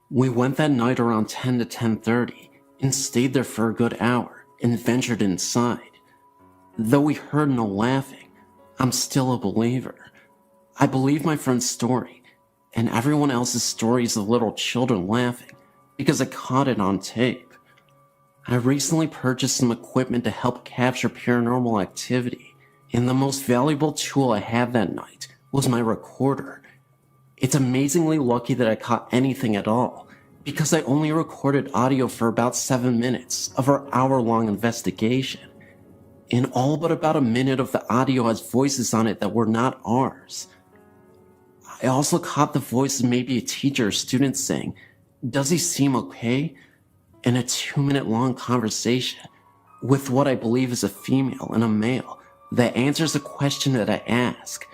Speaker 3: We went that night around 10 to 10:30 and stayed there for a good hour and ventured inside. Though we heard no laughing, I'm still a believer. I believe my friend's story and everyone else's stories of little children laughing because I caught it on tape. I recently purchased some equipment to help capture paranormal activity, and the most valuable tool I had that night was my recorder. It's amazingly lucky that I caught anything at all, because I only recorded audio for about 7 minutes of our hour-long investigation. And all but about a minute of the audio has voices on it that were not ours. I also caught the voice of maybe a teacher or student saying, "Does he seem okay?" in a 2-minute long conversation with what I believe is a female and a male that answers a question that I ask.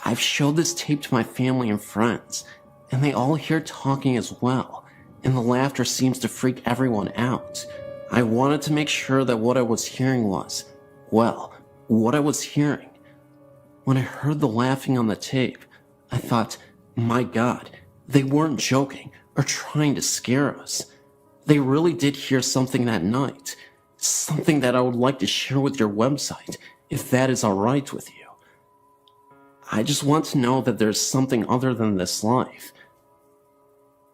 Speaker 3: I've showed this tape to my family and friends, and they all hear talking as well, and the laughter seems to freak everyone out. I wanted to make sure that what I was hearing was, well, what I was hearing. When I heard the laughing on the tape, I thought, my God, they weren't joking or trying to scare us. They really did hear something that night, something that I would like to share with your website, if that is alright with you. I just want to know that there's something other than this life.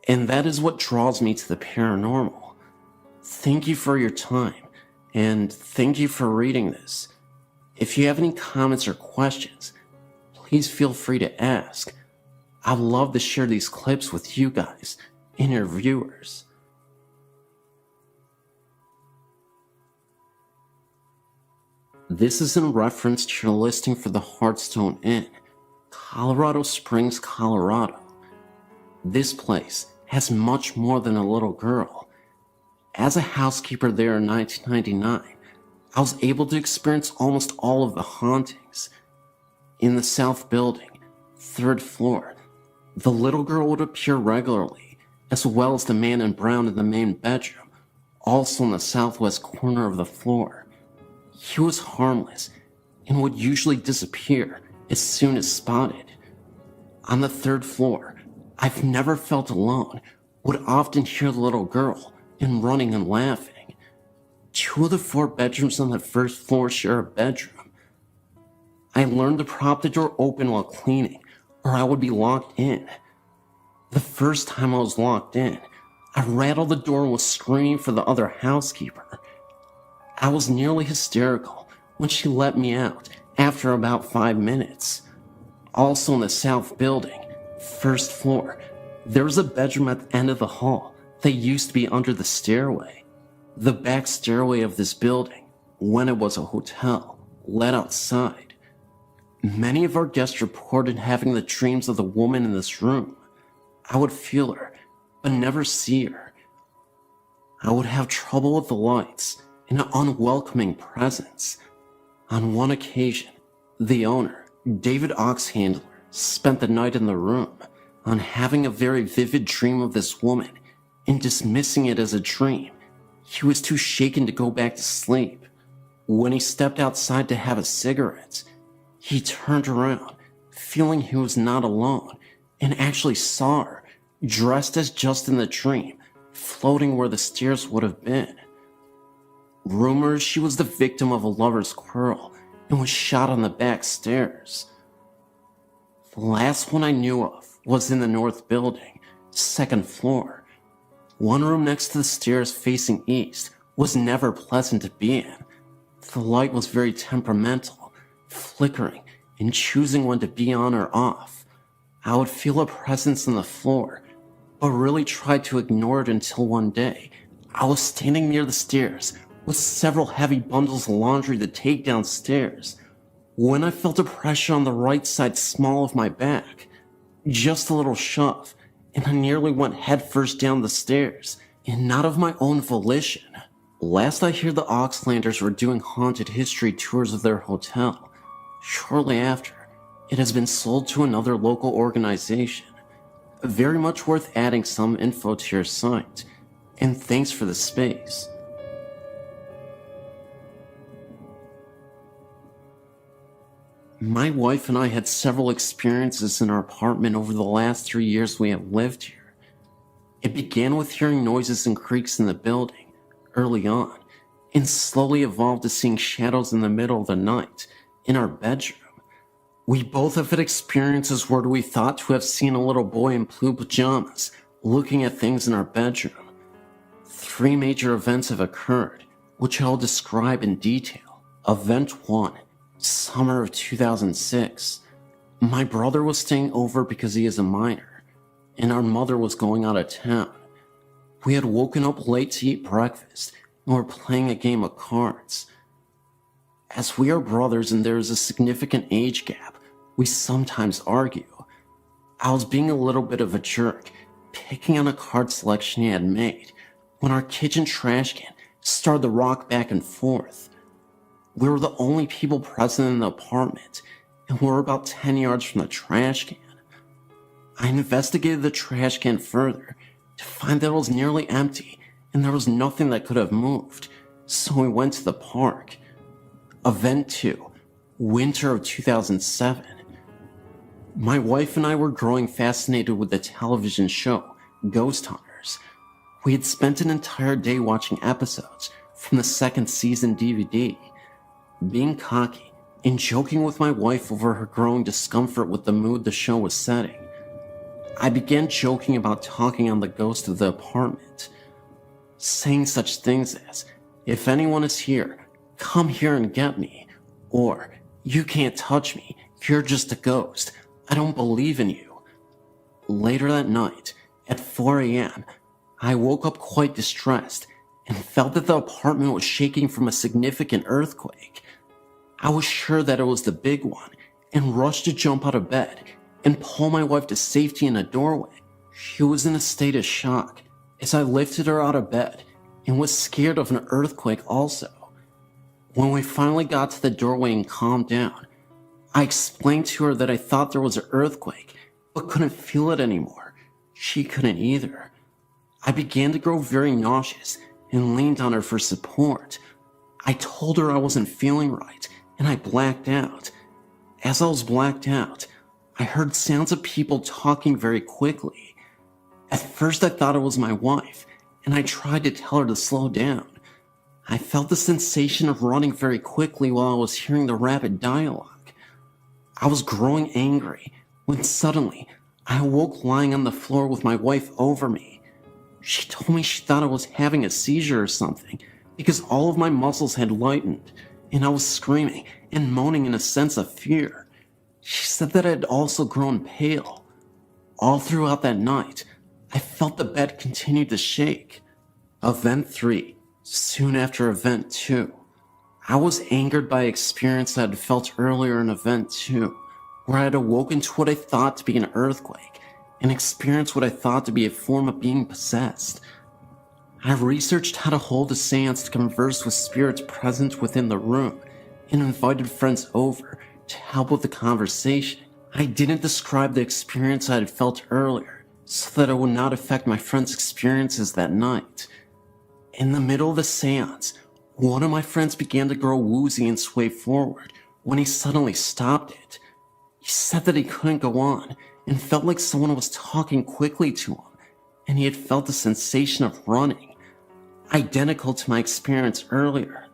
Speaker 3: And that is what draws me to the paranormal. Thank you for your time, and thank you for reading this. If you have any comments or questions, please feel free to ask. I'd love to share these clips with you guys and your viewers. This is in reference to your listing for the Hearthstone Inn, Colorado Springs, Colorado. This place has much more than a little girl. As a housekeeper there in 1999, I was able to experience almost all of the hauntings. In the south building, 3rd floor, the little girl would appear regularly, as well as the man in brown in the main bedroom, also in the southwest corner of the floor. He was harmless and would usually disappear as soon as spotted. On the 3rd floor, I've never felt alone, would often hear the little girl and running and laughing. 2 of the 4 bedrooms on the 1st floor share a bedroom. I learned to prop the door open while cleaning, or I would be locked in. The first time I was locked in, I rattled the door and was screaming for the other housekeeper. I was nearly hysterical when she let me out after about 5 minutes. Also in the south building, 1st floor, there was a bedroom at the end of the hall that used to be under the stairway. The back stairway of this building, when it was a hotel, led outside. Many of our guests reported having the dreams of the woman in this room. I would feel her, but never see her. I would have trouble with the lights and an unwelcoming presence. On one occasion, the owner, David Oxhandler, spent the night in the room on having a very vivid dream of this woman and dismissing it as a dream. He was too shaken to go back to sleep. When he stepped outside to have a cigarette, he turned around, feeling he was not alone, and actually saw her, dressed as just in the dream, floating where the stairs would have been. Rumors she was the victim of a lover's quarrel and was shot on the back stairs. The last one I knew of was in the north building, 2nd floor. One room next to the stairs facing east was never pleasant to be in. The light was very temperamental, flickering and choosing when to be on or off. I would feel a presence on the floor, but really tried to ignore it until one day I was standing near the stairs with several heavy bundles of laundry to take downstairs, when I felt a pressure on the right side small of my back. Just a little shove, and I nearly went headfirst down the stairs, and not of my own volition. Last I hear, the Oxlanders were doing haunted history tours of their hotel. Shortly after, it has been sold to another local organization. Very much worth adding some info to your site, and thanks for the space. My wife and I had several experiences in our apartment over the last 3 years we have lived here. It began with hearing noises and creaks in the building early on, and slowly evolved to seeing shadows in the middle of the night in our bedroom. We both have had experiences where we thought to have seen a little boy in blue pajamas looking at things in our bedroom. 3 major events have occurred, which I'll describe in detail. Event 1. Summer of 2006. My brother was staying over because he is a minor, and our mother was going out of town. We had woken up late to eat breakfast and were playing a game of cards. As we are brothers and there is a significant age gap, we sometimes argue. I was being a little bit of a jerk, picking on a card selection he had made, when our kitchen trash can started to rock back and forth. We were the only people present in the apartment, and we were about 10 yards from the trash can. I investigated the trash can further to find that it was nearly empty and there was nothing that could have moved, so we went to the park. Event 2. Winter of 2007. My wife and I were growing fascinated with the television show Ghost Hunters. We had spent an entire day watching episodes from the 2nd season DVD. Being cocky and joking with my wife over her growing discomfort with the mood the show was setting, I began joking about talking on the ghost of the apartment, saying such things as, "If anyone is here, come here and get me," or "You can't touch me, you're just a ghost, I don't believe in you." Later that night, at 4 a.m., I woke up quite distressed and felt that the apartment was shaking from a significant earthquake. I was sure that it was the big one and rushed to jump out of bed and pull my wife to safety in a doorway. She was in a state of shock as I lifted her out of bed and was scared of an earthquake also. When we finally got to the doorway and calmed down, I explained to her that I thought there was an earthquake but couldn't feel it anymore. She couldn't either. I began to grow very nauseous and leaned on her for support. I told her I wasn't feeling right and I blacked out. As I was blacked out, I heard sounds of people talking very quickly. At first I thought it was my wife, and I tried to tell her to slow down. I felt the sensation of running very quickly while I was hearing the rapid dialogue. I was growing angry when suddenly I awoke lying on the floor with my wife over me. She told me she thought I was having a seizure or something because all of my muscles had lightened, and I was screaming and moaning in a sense of fear. She said that I had also grown pale. All throughout that night, I felt the bed continue to shake. Event 3. Soon after Event 2. I was angered by an experience I had felt earlier in Event 2, where I had awoken to what I thought to be an earthquake and experienced what I thought to be a form of being possessed. I researched how to hold a seance to converse with spirits present within the room and invited friends over to help with the conversation. I didn't describe the experience I had felt earlier so that it would not affect my friends' experiences that night. In the middle of the seance, one of my friends began to grow woozy and sway forward when he suddenly stopped it. He said that he couldn't go on and felt like someone was talking quickly to him, and he had felt the sensation of running, identical to my experience earlier.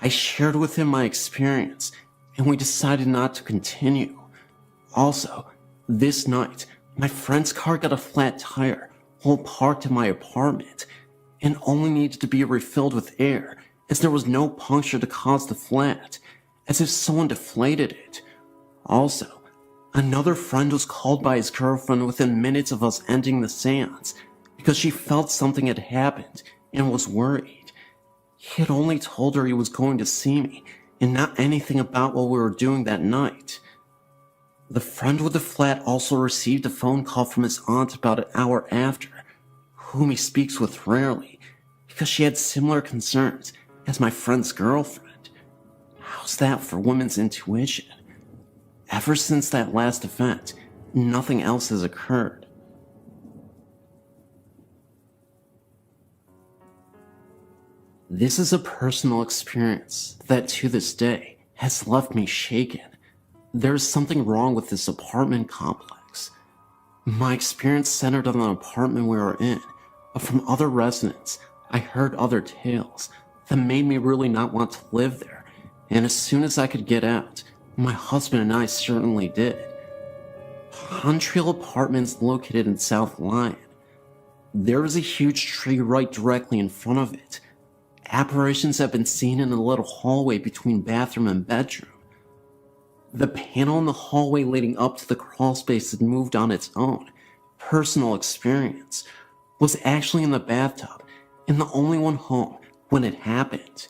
Speaker 3: I shared with him my experience, and we decided not to continue. Also, this night, my friend's car got a flat tire while parked in my apartment, and only needed to be refilled with air as there was no puncture to cause the flat, as if someone deflated it. Also, another friend was called by his girlfriend within minutes of us ending the seance because she felt something had happened and was worried. He had only told her he was going to see me and not anything about what we were doing that night. The friend with the flat also received a phone call from his aunt about an hour after, whom he speaks with rarely, because she had similar concerns as my friend's girlfriend. How's that for women's intuition? Ever since that last event, nothing else has occurred. This is a personal experience that to this day has left me shaken. There's something wrong with this apartment complex. My experience centered on the apartment we were in, but from other residents, I heard other tales that made me really not want to live there, and as soon as I could get out, my husband and I certainly did. Pond Trail Apartments located in South Lyon. There is a huge tree right directly in front of it. Apparitions have been seen in the little hallway between bathroom and bedroom. The panel in the hallway leading up to the crawl space had moved on its own. Personal experience was actually in the bathtub and the only one home when it happened.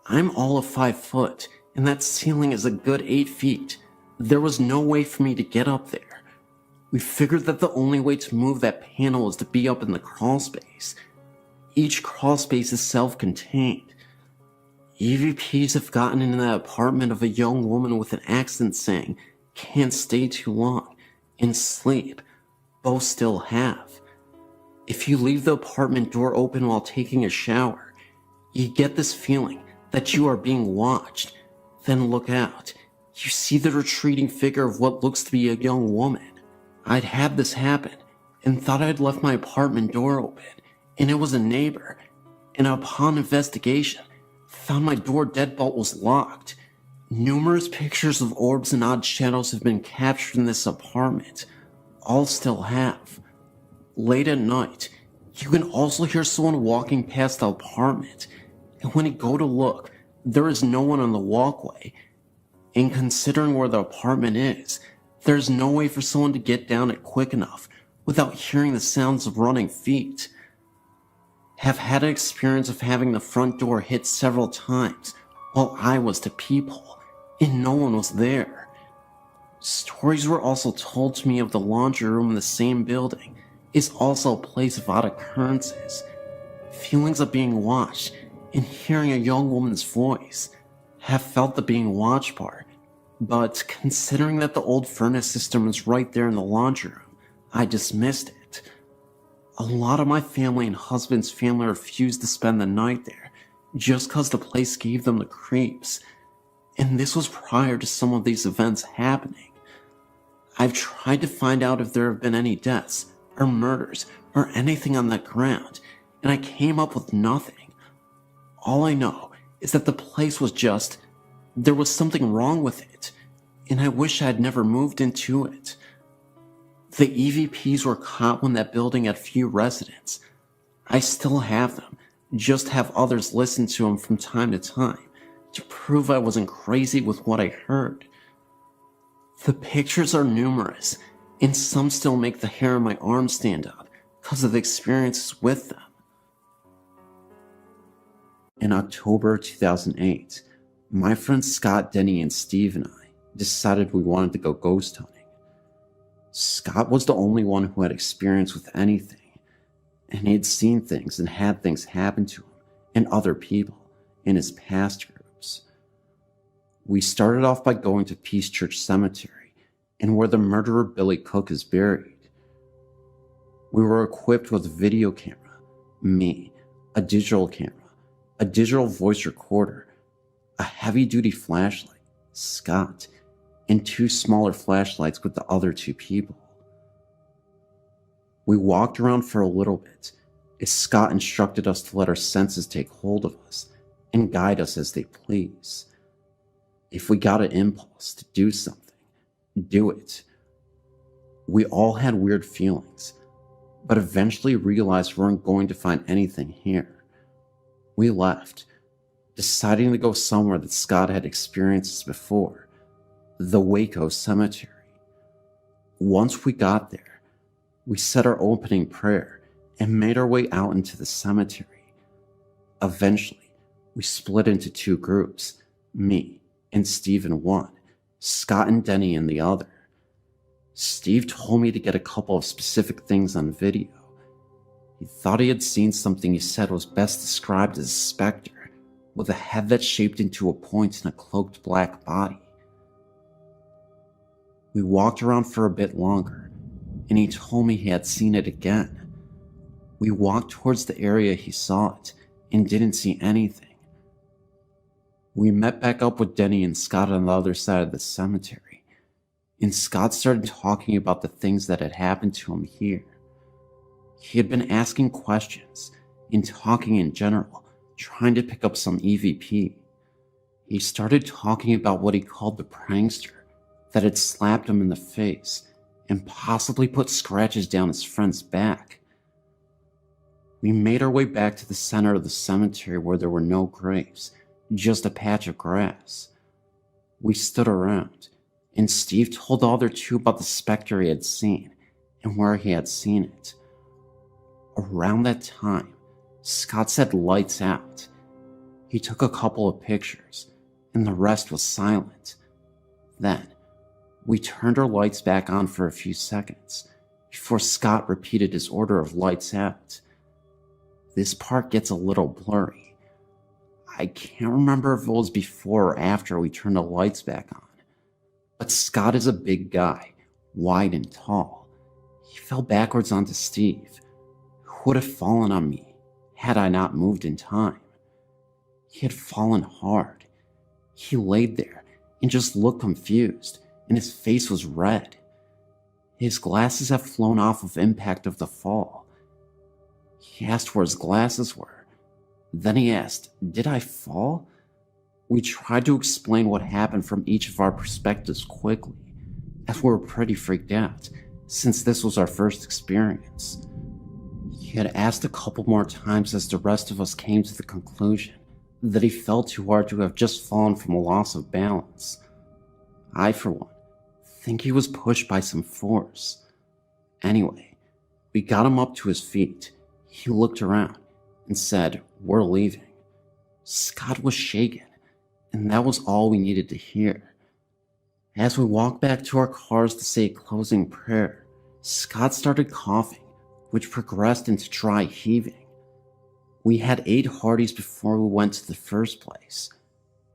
Speaker 3: I'm all of 5 foot and that ceiling is a good 8 feet. There was no way for me to get up there. We figured that the only way to move that panel was to be up in the crawl space. Each crawl space is self-contained. EVPs have gotten into the apartment of a young woman with an accent saying, "Can't stay too long," and sleep. Both still have. If you leave the apartment door open while taking a shower, you get this feeling that you are being watched. Then look out. You see the retreating figure of what looks to be a young woman. I'd had this happen and thought I'd left my apartment door open, and it was a neighbor, and upon investigation, found my door deadbolt was locked. Numerous pictures of orbs and odd shadows have been captured in this apartment. All still have. Late at night, you can also hear someone walking past the apartment, and when you go to look, there is no one on the walkway. And considering where the apartment is, there's no way for someone to get down it quick enough without hearing the sounds of running feet. Have had an experience of having the front door hit several times while I was to peephole, and no one was there. Stories were also told to me of the laundry room in the same building is also a place of odd occurrences. Feelings of being watched and hearing a young woman's voice. Have felt the being watched part, but considering that the old furnace system was right there in the laundry room, I dismissed it. A lot of my family and husband's family refused to spend the night there just cause the place gave them the creeps, and this was prior to some of these events happening. I've tried to find out if there have been any deaths or murders or anything on that ground, and I came up with nothing. All I know is that the place was just, there was something wrong with it, and I wish I had never moved into it. The EVPs were caught when that building had few residents. I still have them, just have others listen to them from time to time to prove I wasn't crazy with what I heard. The pictures are numerous, and some still make the hair on my arm stand up because of the experiences with them. In October 2008, my friends Scott, Denny, and Steve and I decided we wanted to go ghost hunting. Scott was the only one who had experience with anything, and he had seen things and had things happen to him and other people in his past groups. We started off by going to Peace Church Cemetery and where the murderer Billy Cook is buried. We were equipped with a video camera, me, a digital camera, a digital voice recorder, a heavy-duty flashlight, Scott, and 2 smaller flashlights with the other 2 people. We walked around for a little bit as Scott instructed us to let our senses take hold of us and guide us as they please. If we got an impulse to do something, do it. We all had weird feelings, but eventually realized we weren't going to find anything here. We left, deciding to go somewhere that Scott had experienced before, the Waco Cemetery. Once we got there, we said our opening prayer and made our way out into the cemetery. Eventually, we split into 2 groups, me and Steve in one, Scott and Denny in the other. Steve told me to get a couple of specific things on video. He thought he had seen something he said was best described as a specter, with a head that shaped into a point and a cloaked black body. We walked around for a bit longer, and he told me he had seen it again. We walked towards the area he saw it,
Speaker 4: and didn't see anything. We met back up with Denny and Scott on the other side of the cemetery, and Scott started talking about the things that had happened to him here. He had been asking questions and talking in general, trying to pick up some EVP. He started talking about what he called the prankster that had slapped him in the face and possibly put scratches down his friend's back. We made our way back to the center of the cemetery where there were no graves, just a patch of grass. We stood around, and Steve told the other two about the specter he had seen and where he had seen it. Around that time, Scott said lights out. He took a couple of pictures, and the rest was silent. Then, we turned our lights back on for a few seconds before Scott repeated his order of lights out. This part gets a little blurry. I can't remember if it was before or after we turned the lights back on. But Scott is a big guy, wide and tall. He fell backwards onto Steve, who would have fallen on me had I not moved in time. He had fallen hard. He laid there and just looked confused, and his face was red. His glasses had flown off of impact of the fall. He asked where his glasses were. Then he asked, "Did I fall?" We tried to explain what happened from each of our perspectives quickly, as we were pretty freaked out, since this was our first experience. He had asked a couple more times as the rest of us came to the conclusion that he fell too hard to have just fallen from a loss of balance. I, for one, think he was pushed by some force. Anyway, we got him up to his feet. He looked around and said, "We're leaving." Scott was shaken, and that was all we needed to hear. As we walked back to our cars to say a closing prayer, Scott started coughing, which progressed into dry heaving. We had 8 Hardee's before we went to the first place,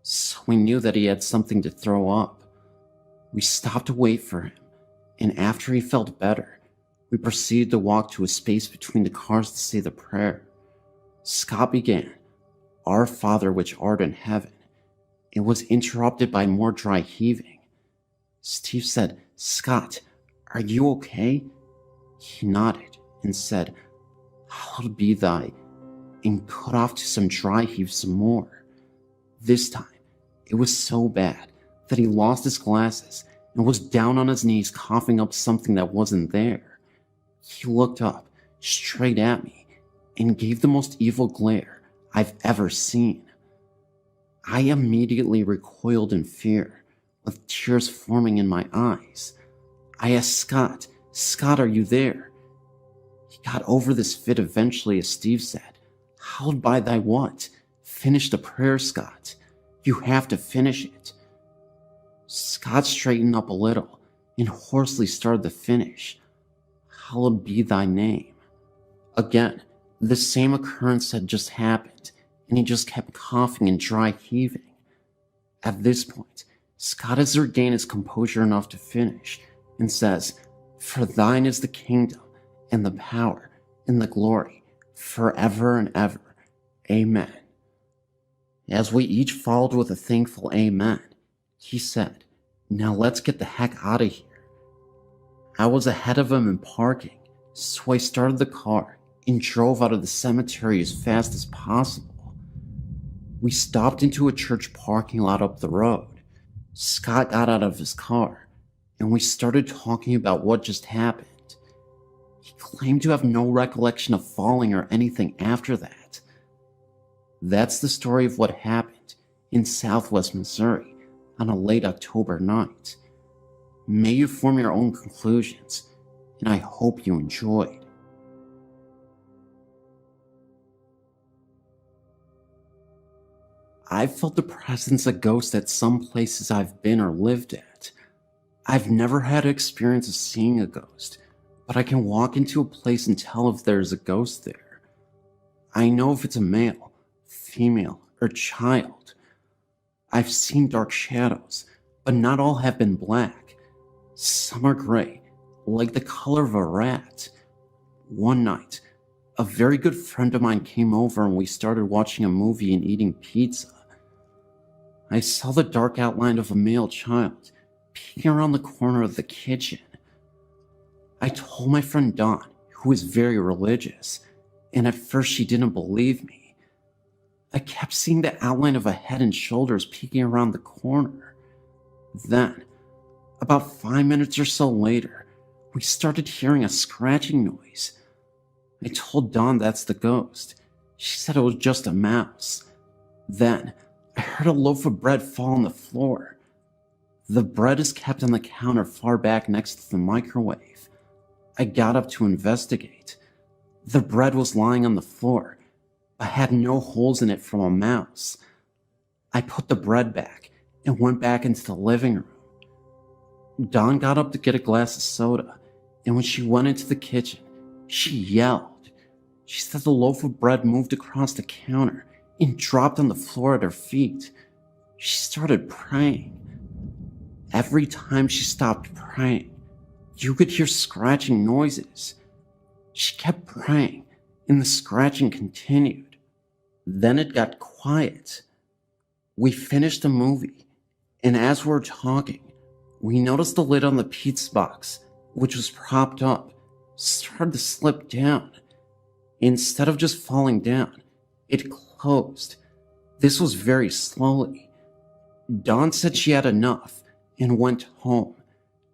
Speaker 4: so we knew that he had something to throw up. We stopped to wait for him, and after he felt better, we proceeded to walk to a space between the cars to say the prayer. Scott began, "Our Father which art in heaven." It was interrupted by more dry heaving. Steve said, "Scott, are you okay?" He nodded and said, "Hallowed be thy," and cut off to some dry heaves some more. This time, it was so bad that he lost his glasses and was down on his knees coughing up something that wasn't there. He looked up, straight at me, and gave the most evil glare I've ever seen. I immediately recoiled in fear, with tears forming in my eyes. I asked Scott, "Scott, are you there?" He got over this fit eventually as Steve said, "Hallowed by thy what? Finish the prayer, Scott. You have to finish it." Scott straightened up a little and hoarsely started to finish, "Hallowed be thy name." Again, the same occurrence had just happened, and he just kept coughing and dry heaving. At this point, Scott has regained his composure enough to finish, and says, "For thine is the kingdom, and the power, and the glory, forever and ever. Amen." As we each followed with a thankful amen, he said, "Now let's get the heck out of here." I was ahead of him in parking, so I started the car and drove out of the cemetery as fast as possible. We stopped into a church parking lot up the road. Scott got out of his car, and we started talking about what just happened. He claimed to have no recollection of falling or anything after that. That's the story of what happened in Southwest Missouri on a late October night. May you form your own conclusions, and I hope you enjoyed. I've felt the presence of ghosts at some places I've been or lived at. I've never had an experience of seeing a ghost, but I can walk into a place and tell if there's a ghost there. I know if it's a male, female, or child. I've seen dark shadows, but not all have been black. Some are gray, like the color of a rat. One night,
Speaker 3: a very good friend of mine came over and we started watching a movie and eating pizza. I saw the dark outline of a male child peeking around the corner of the kitchen. I told my friend Dawn, who is very religious, and at first she didn't believe me. I kept seeing the outline of a head and shoulders peeking around the corner. Then, about 5 minutes or so later, we started hearing a scratching noise. I told Dawn that's the ghost. She said it was just a mouse. Then, I heard a loaf of bread fall on the floor. The bread is kept on the counter far back next to the microwave. I got up to investigate. The bread was lying on the floor, but had no holes in it from a mouse. I put the bread back and went back into the living room. Dawn got up to get a glass of soda, and when she went into the kitchen, she yelled. She said the loaf of bread moved across the counter and dropped on the floor at her feet. She started praying. Every time she stopped praying, you could hear scratching noises. She kept praying, and the scratching continued. Then it got quiet. We finished the movie, and as we were talking, we noticed the lid on the pizza box, which was propped up, started to slip down. Instead of just falling down, it closed. This was very slowly. Dawn said she had enough and went home.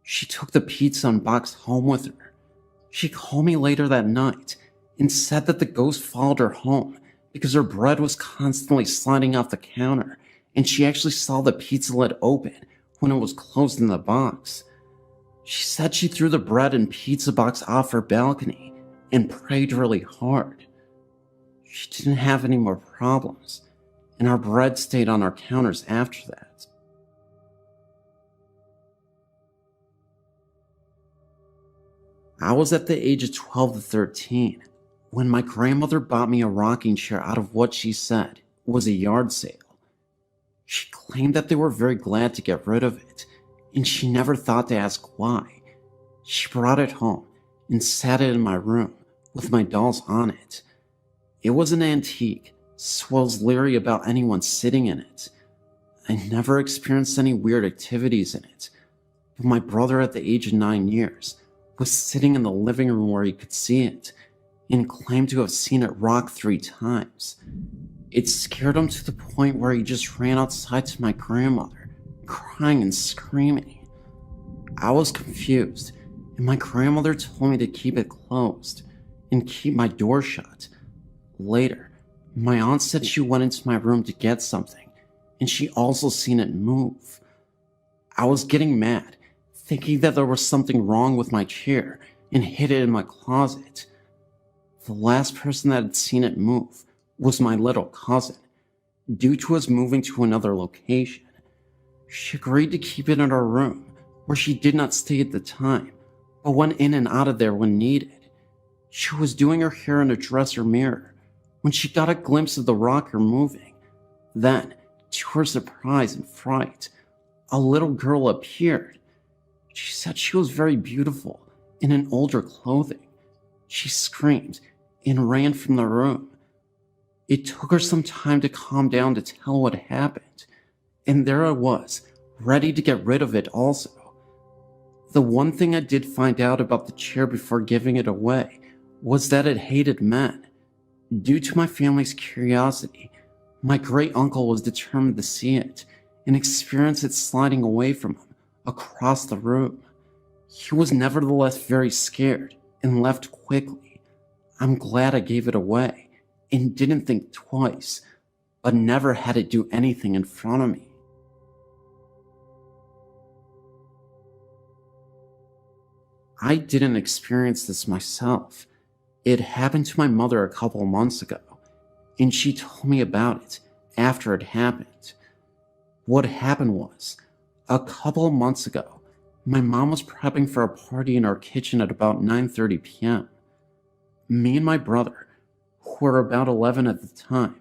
Speaker 3: She took the pizza and box home with her. She called me later that night and said that the ghost followed her home because her bread was constantly sliding off the counter, and she actually saw the pizza lid open when it was closed in the box. She said she threw the bread and pizza box off her balcony and prayed really hard. She didn't have any more problems, and our bread stayed on our counters after that. I was at the age of 12 to 13 when my grandmother bought me a rocking chair out of what she said was a yard sale. She claimed that they were very glad to get rid of it, and she never thought to ask why. She brought it home and sat it in my room with my dolls on it. It was an antique, so I was leery about anyone sitting in it. I never experienced any weird activities in it, but my brother at the age of 9 years was sitting in the living room where he could see it and claimed to have seen it rock 3 times. It scared him to the point where he just ran outside to my grandmother, crying and screaming. I was confused, and my grandmother told me to keep it closed and keep my door shut. Later, my aunt said she went into my room to get something, and she also seen it move. I was getting mad, thinking that there was something wrong with my chair, and hid it in my closet. The last person that had seen it move was my little cousin, due to us moving to another location. She agreed to keep it in her room, where she did not stay at the time, but went in and out of there when needed. She was doing her hair in a dresser mirror when she got a glimpse of the rocker moving. Then, to her surprise and fright, a little girl appeared. She said she was very beautiful in an older clothing. She screamed and ran from the room. It took her some time to calm down to tell what happened, and there I was, ready to get rid of it also. The one thing I did find out about the chair before giving it away was that it hated men. Due to my family's curiosity, my great uncle was determined to see it and experience it sliding away from him across the room. He was nevertheless very scared and left quickly. I'm glad I gave it away and didn't think twice, but never had it do anything in front of me. I didn't experience this myself. It happened to my mother a couple months ago, and she told me about it after it happened. What happened was, a couple of months ago, my mom was prepping for a party in our kitchen at about 9:30 p.m. Me and my brother, who were about 11 at the time,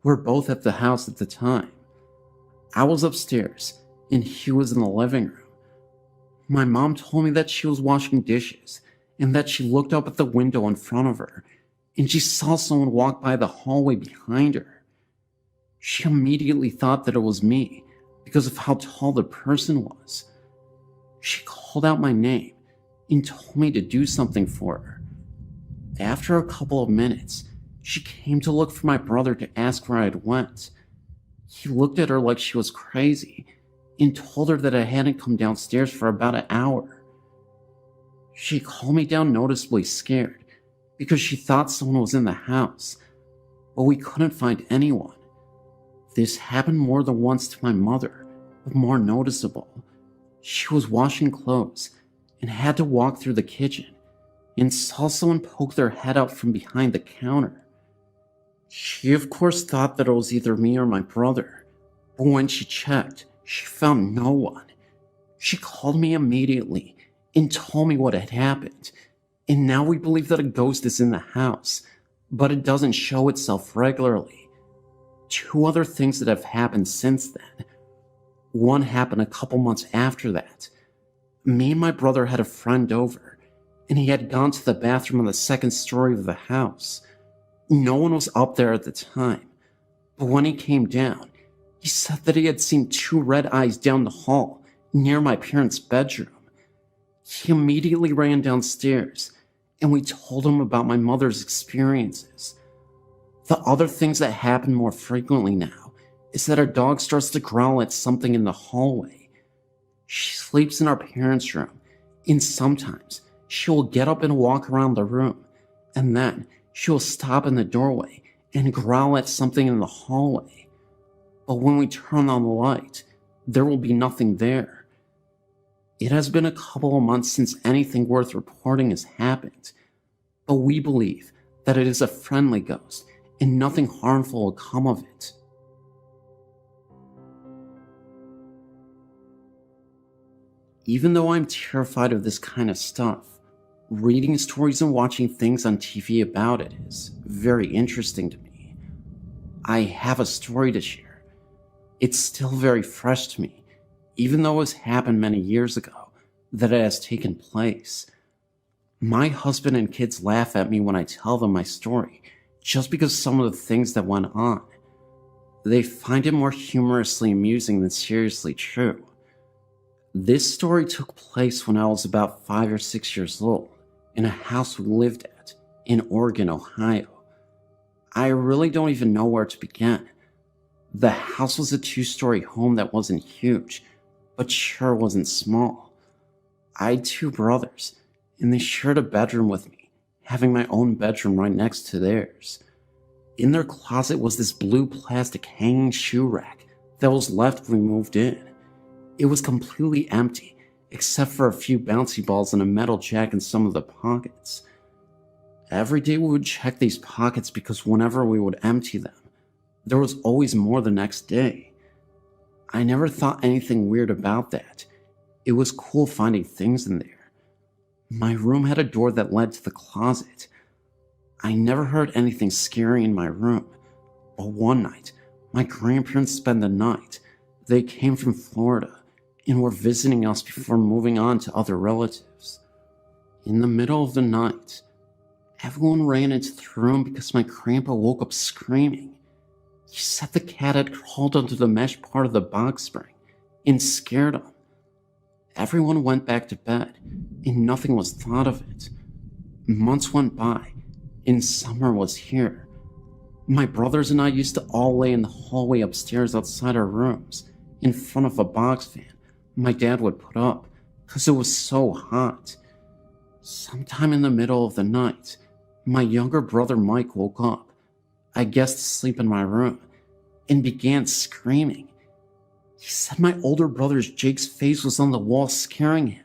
Speaker 3: were both at the house at the time. I was upstairs, and he was in the living room. My mom told me that she was washing dishes, and that she looked up at the window in front of her, and she saw someone walk by the hallway behind her. She immediately thought that it was me because of how tall the person was. She called out my name and told me to do something for her. After a couple of minutes, she came to look for my brother to ask where I had went. He looked at her like she was crazy and told her that I hadn't come downstairs for about an hour. She calmed me down noticeably scared because she thought someone was in the house, but we couldn't find anyone. This happened more than once to my mother, but more noticeable. She was washing clothes and had to walk through the kitchen and saw someone poke their head out from behind the counter. She of course thought that it was either me or my brother, but when she checked, she found no one. She called me immediately and told me what had happened, and now we believe that a ghost is in the house, but it doesn't show itself regularly. 2 other things that have happened since then. One happened a couple months after that. Me and my brother had a friend over, and he had gone to the bathroom on the 2nd story of the house. No one was up there at the time, but when he came down, he said that he had seen 2 red eyes down the hall near my parents' bedroom. He immediately ran downstairs, and we told him about my mother's experiences. The other things that happen more frequently now is that our dog starts to growl at something in the hallway. She sleeps in our parents' room, and sometimes she will get up and walk around the room, and then she will stop in the doorway and growl at something in the hallway. But when we turn on the light, there will be nothing there. It has been a couple of months since anything worth reporting has happened, but we believe that it is a friendly ghost and nothing harmful will come of it. Even though I'm terrified of this kind of stuff, reading stories and watching things on TV about it is very interesting to me. I have a story to share. It's still very fresh to me, even though it's happened many years ago that it has taken place. My husband and kids laugh at me when I tell them my story, just because some of the things that went on. They find it more humorously amusing than seriously true. This story took place when I was about 5 or 6 years old, in a house we lived at, in Oregon, Ohio. I really don't even know where to begin. The house was a 2-story home that wasn't huge, but sure wasn't small. I had 2 brothers, and they shared a bedroom with me, having my own bedroom right next to theirs. In their closet was this blue plastic hanging shoe rack that was left when we moved in. It was completely empty, except for a few bouncy balls and a metal jack in some of the pockets. Every day we would check these pockets because whenever we would empty them, there was always more the next day. I never thought anything weird about that. It was cool finding things in there. My room had a door that led to the closet. I never heard anything scary in my room, but one night, my grandparents spent the night. They came from Florida and were visiting us before moving on to other relatives. In the middle of the night, everyone ran into the room because my grandpa woke up screaming. He said the cat had crawled onto the mesh part of the box spring and scared him. Everyone went back to bed and nothing was thought of it. Months went by and summer was here. My brothers and I used to all lay in the hallway upstairs outside our rooms in front of a box fan my dad would put up because it was so hot. Sometime in the middle of the night, my younger brother Mike woke up, I guess to sleep in my room, and began screaming. He said my older brother's Jake's face was on the wall scaring him.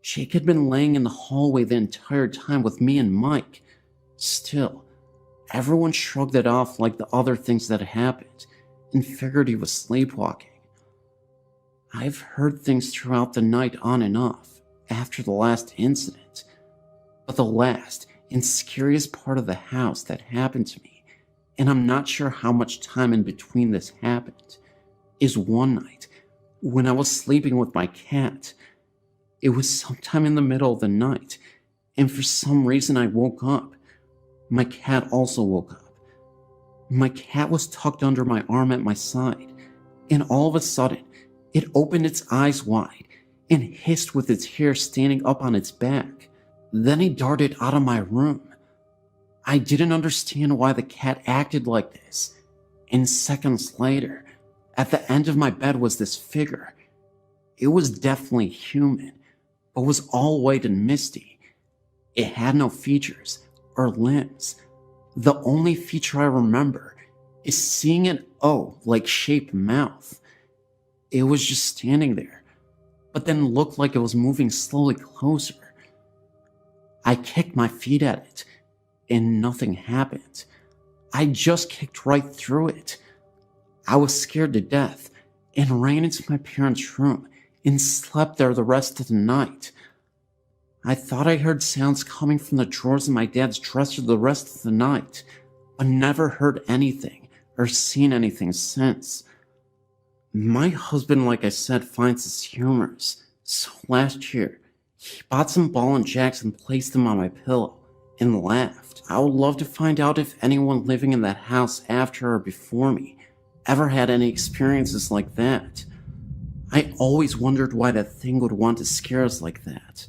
Speaker 3: Jake had been laying in the hallway the entire time with me and Mike. Still, everyone shrugged it off like the other things that had happened and figured he was sleepwalking. I've heard things throughout the night on and off after the last incident, but the last and scariest part of the house that happened to me, and I'm not sure how much time in between this happened, is one night when I was sleeping with my cat. It was sometime in the middle of the night, and for some reason I woke up. My cat also woke up. My cat was tucked under my arm at my side, and all of a sudden, it opened its eyes wide and hissed with its hair standing up on its back. Then it darted out of my room. I didn't understand why the cat acted like this, and seconds later, at the end of my bed was this figure. It was definitely human, but was all white and misty. It had no features or limbs. The only feature I remember is seeing an O-like shaped mouth. It was just standing there, but then looked like it was moving slowly closer. I kicked my feet at it, and nothing happened. I just kicked right through it. I was scared to death and ran into my parents' room and slept there the rest of the night. I thought I heard sounds coming from the drawers in my dad's dresser the rest of the night, but never heard anything or seen anything since. My husband, like I said, finds this humorous, so last year, he bought some ball and jacks and placed them on my pillow and laughed. I would love to find out if anyone living in that house after or before me ever had any experiences like that. I always wondered why that thing would want to scare us like that.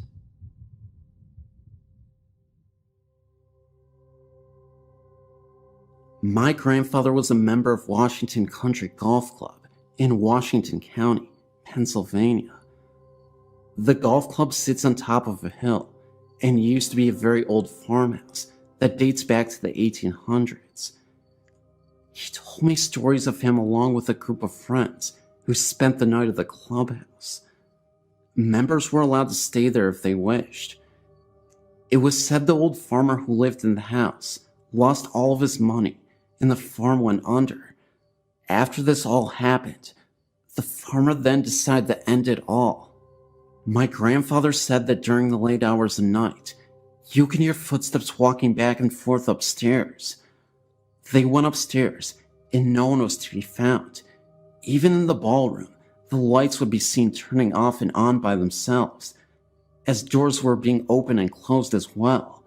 Speaker 3: My grandfather was a member of Washington Country Golf Club in Washington County, Pennsylvania. The golf club sits on top of a hill and used to be a very old farmhouse that dates back to the 1800s. He told me stories of him along with a group of friends who spent the night at the clubhouse. Members were allowed to stay there if they wished. It was said the old farmer who lived in the house lost all of his money and the farm went under. After this all happened, the farmer then decided to end it all. My grandfather said that during the late hours of night, you can hear footsteps walking back and forth upstairs. They went upstairs, and no one was to be found. Even in the ballroom, the lights would be seen turning off and on by themselves, as doors were being opened and closed as well.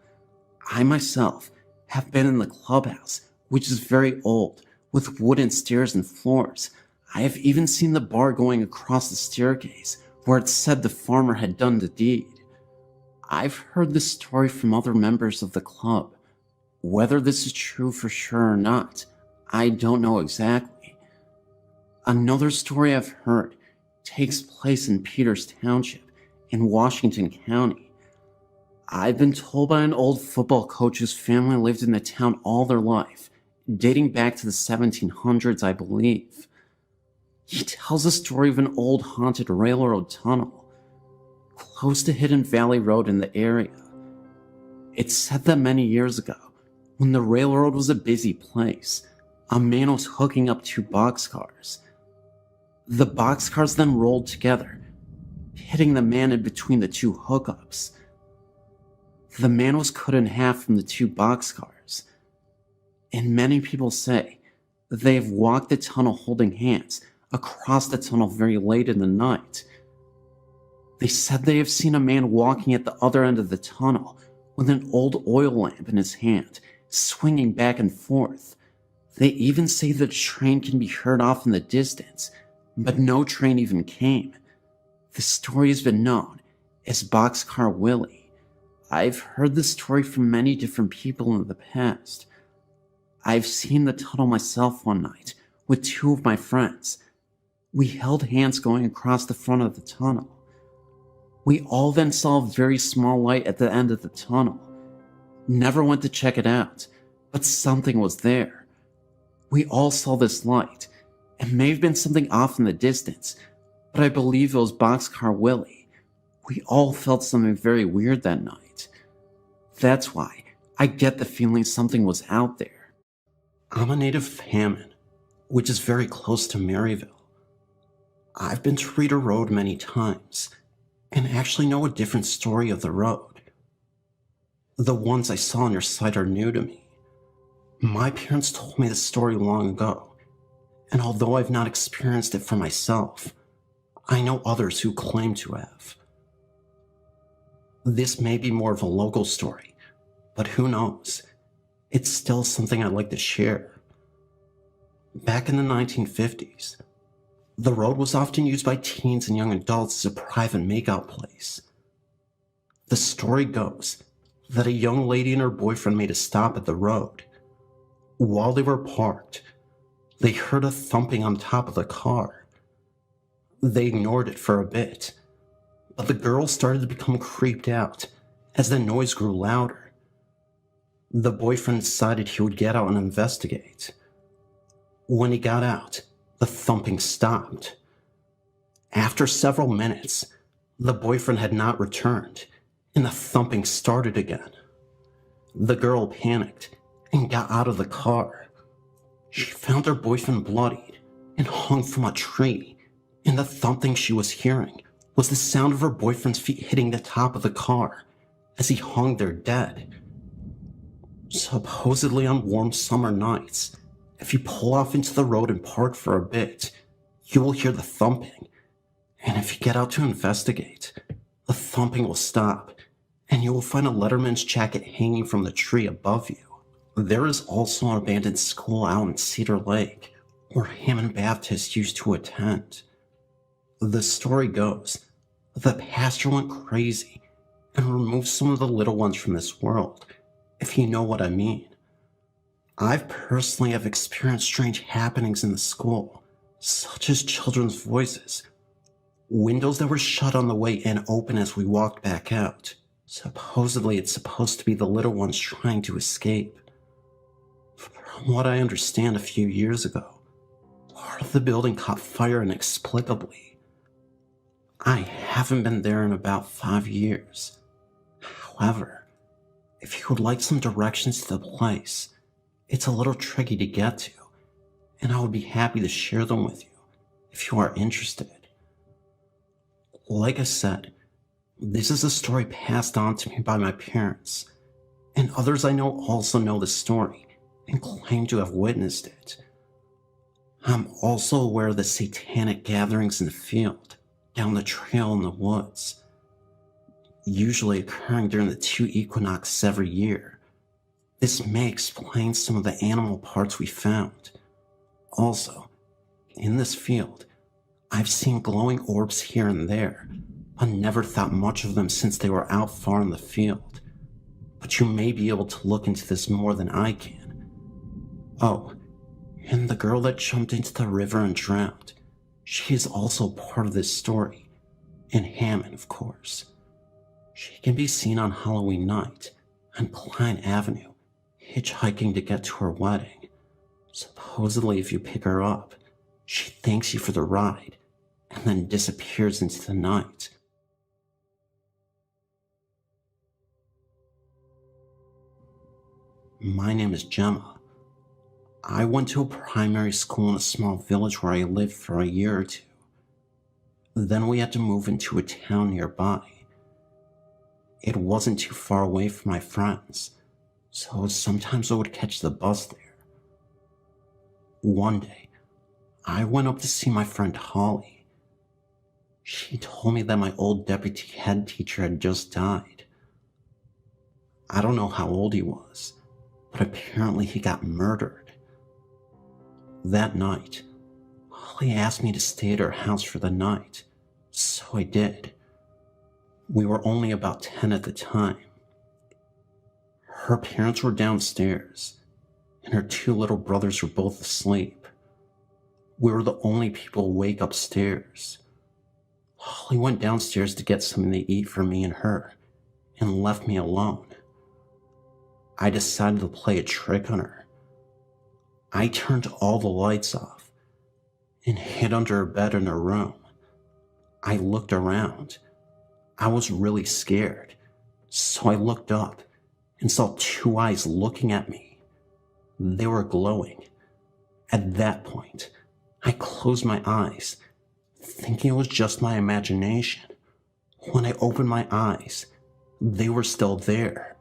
Speaker 3: I myself have been in the clubhouse, which is very old, with wooden stairs and floors. I have even seen the bar going across the staircase, where it said the farmer had done the deed. I've heard this story from other members of the club. Whether this is true for sure or not, I don't know exactly. Another story I've heard takes place in Peters Township in Washington County. I've been told by an old football coach whose family lived in the town all their life, dating back to the 1700s, I believe. He tells a story of an old haunted railroad tunnel close to Hidden Valley Road in the area. It's said that many years ago, when the railroad was a busy place, a man was hooking up two boxcars. The boxcars then rolled together, hitting the man in between the two hookups. The man was cut in half from the two boxcars, and many people say that they have walked the tunnel holding hands across the tunnel very late in the night. They said they have seen a man walking at the other end of the tunnel with an old oil lamp in his hand, swinging back and forth. They even say that a train can be heard off in the distance, but no train even came. The story has been known as Boxcar Willie. I've heard this story from many different people in the past. I've seen the tunnel myself one night with two of my friends. We held hands going across the front of the tunnel. We all then saw a very small light at the end of the tunnel. Never went to check it out, but something was there. We all saw this light. It may have been something off in the distance, but I believe it was Boxcar Willie. We all felt something very weird that night. That's why I get the feeling something was out there. I'm a native of Hammond, which is very close to Maryville. I've been to Reeder Road many times, and actually know a different story of the road. The ones I saw on your site are new to me. My parents told me this story long ago, and although I've not experienced it for myself, I know others who claim to have. This may be more of a local story, but who knows? It's still something I'd like to share. Back in the 1950s, the road was often used by teens and young adults as a private makeout place. The story goes that a young lady and her boyfriend made a stop at the road. While they were parked, they heard a thumping on top of the car. They ignored it for a bit, but the girl started to become creeped out as the noise grew louder. The boyfriend decided he would get out and investigate. When he got out, the thumping stopped. After several minutes, the boyfriend had not returned, and the thumping started again. The girl panicked and got out of the car. She found her boyfriend bloodied and hung from a tree, and the thumping she was hearing was the sound of her boyfriend's feet hitting the top of the car as he hung there dead. Supposedly on warm summer nights, if you pull off into the road and park for a bit, you will hear the thumping, and if you get out to investigate, the thumping will stop, and you will find a letterman's jacket hanging from the tree above you. There is also an abandoned school out in Cedar Lake, where Hammond Baptist used to attend. The story goes that the pastor went crazy and removed some of the little ones from this world, if you know what I mean. I've personally have experienced strange happenings in the school, such as children's voices, windows that were shut on the way in open as we walked back out. Supposedly it's supposed to be the little ones trying to escape. From what I understand, a few years ago, part of the building caught fire inexplicably. I haven't been there in about 5 years. However, if you would like some directions to the place, it's a little tricky to get to, and I would be happy to share them with you if you are interested. Like I said, this is a story passed on to me by my parents, and others I know also know the story and claim to have witnessed it. I'm also aware of the satanic gatherings in the field, down the trail in the woods, usually occurring during the 2 equinoxes every year. This may explain some of the animal parts we found. Also, in this field, I've seen glowing orbs here and there, but never thought much of them since they were out far in the field. But you may be able to look into this more than I can. Oh, and the girl that jumped into the river and drowned, she is also part of this story, in Hammond, of course. She can be seen on Halloween night on Klein Avenue, hitchhiking to get to her wedding. Supposedly, if you pick her up, she thanks you for the ride and then disappears into the night. My name is Gemma. I went to a primary school in a small village where I lived for a year or 2. Then we had to move into a town nearby. It wasn't too far away from my friends, so sometimes I would catch the bus there. One day, I went up to see my friend Holly. She told me that my old deputy head teacher had just died. I don't know how old he was, but apparently he got murdered. That night, Holly asked me to stay at her house for the night, so I did. We were only about 10 at the time. Her parents were downstairs, and her 2 little brothers were both asleep. We were the only people awake upstairs. Holly went downstairs to get something to eat for me and her, and left me alone. I decided to play a trick on her. I turned all the lights off and hid under her bed in her room. I looked around. I was really scared, so I looked up and saw 2 eyes looking at me. They were glowing. At that point, I closed my eyes, thinking it was just my imagination. When I opened my eyes, they were still there.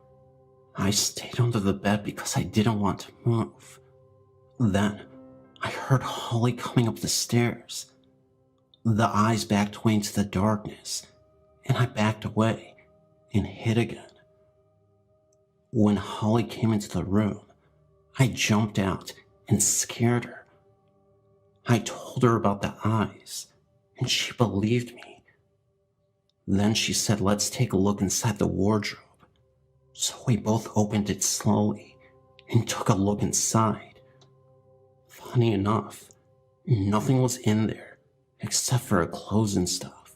Speaker 3: I stayed under the bed because I didn't want to move. Then, I heard Holly coming up the stairs. The eyes backed away into the darkness, and I backed away and hid again. When Holly came into the room, I jumped out and scared her. I told her about the eyes, and she believed me. Then she said, let's take a look inside the wardrobe. So we both opened it slowly and took a look inside. Funny enough, nothing was in there except for her clothes and stuff.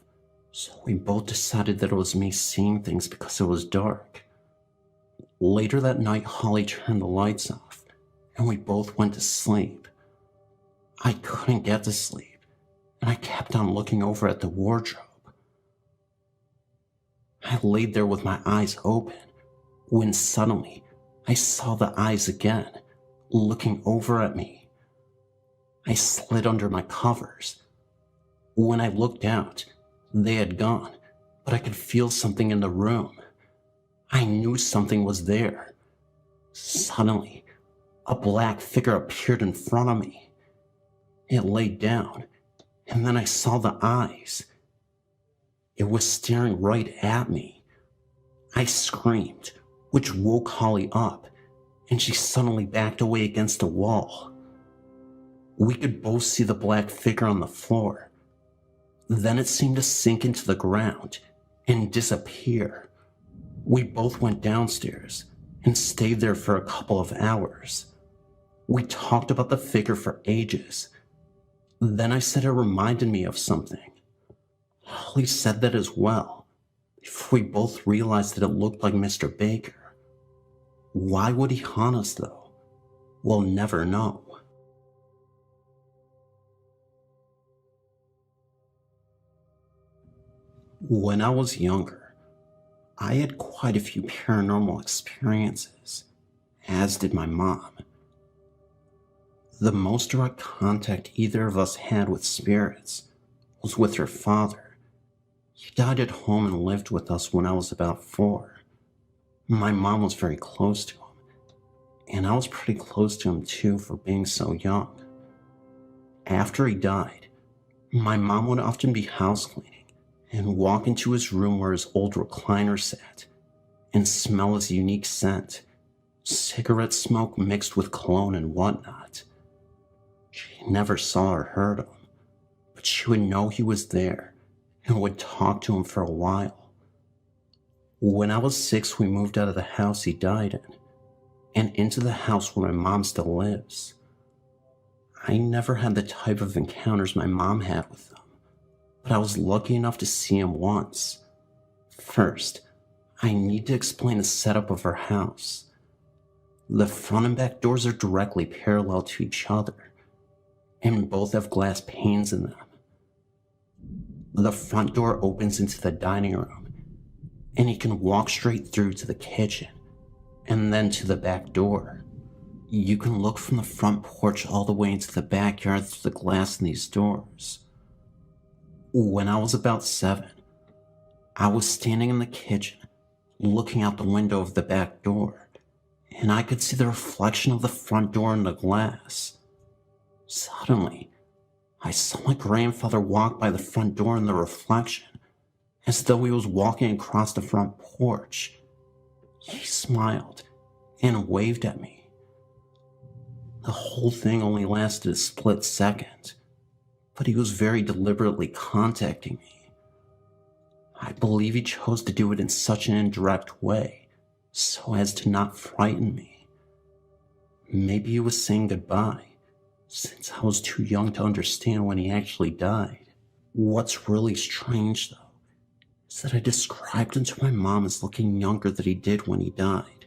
Speaker 3: So we both decided that it was me seeing things because it was dark. Later that night, Holly turned the lights off and we both went to sleep. I couldn't get to sleep and I kept on looking over at the wardrobe. I laid there with my eyes open when suddenly I saw the eyes again, looking over at me. I slid under my covers. When I looked out, they had gone, but I could feel something in the room. I knew something was there. Suddenly, a black figure appeared in front of me. It laid down, and then I saw the eyes. It was staring right at me. I screamed, which woke Holly up, and she suddenly backed away against a wall. We could both see the black figure on the floor. Then it seemed to sink into the ground and disappear. We both went downstairs and stayed there for a couple of hours. We talked about the figure for ages. Then I said it reminded me of something. Holly said that as well, before we both realized that it looked like Mr. Baker. Why would he haunt us though? We'll never know. When I was younger, I had quite a few paranormal experiences, as did my mom. The most direct contact either of us had with spirits was with her father. He died at home and lived with us when I was about 4. My mom was very close to him, and I was pretty close to him too for being so young. After he died, my mom would often be house cleaning and walk into his room where his old recliner sat and smell his unique scent, cigarette smoke mixed with cologne and whatnot. She never saw or heard him, but she would know he was there and would talk to him for a while. When I was 6, we moved out of the house he died in and into the house where my mom still lives. I never had the type of encounters my mom had with them, but I was lucky enough to see him once. First, I need to explain the setup of our house. The front and back doors are directly parallel to each other, and both have glass panes in them. The front door opens into the dining room, and you can walk straight through to the kitchen, and then to the back door. You can look from the front porch all the way into the backyard through the glass in these doors. When I was about 7, I was standing in the kitchen, looking out the window of the back door, and I could see the reflection of the front door in the glass. Suddenly, I saw my grandfather walk by the front door in the reflection, as though he was walking across the front porch. He smiled and waved at me. The whole thing only lasted a split second, but he was very deliberately contacting me. I believe he chose to do it in such an indirect way, so as to not frighten me. Maybe he was saying goodbye, since I was too young to understand when he actually died. What's really strange, though, is that I described him to my mom as looking younger than he did when he died.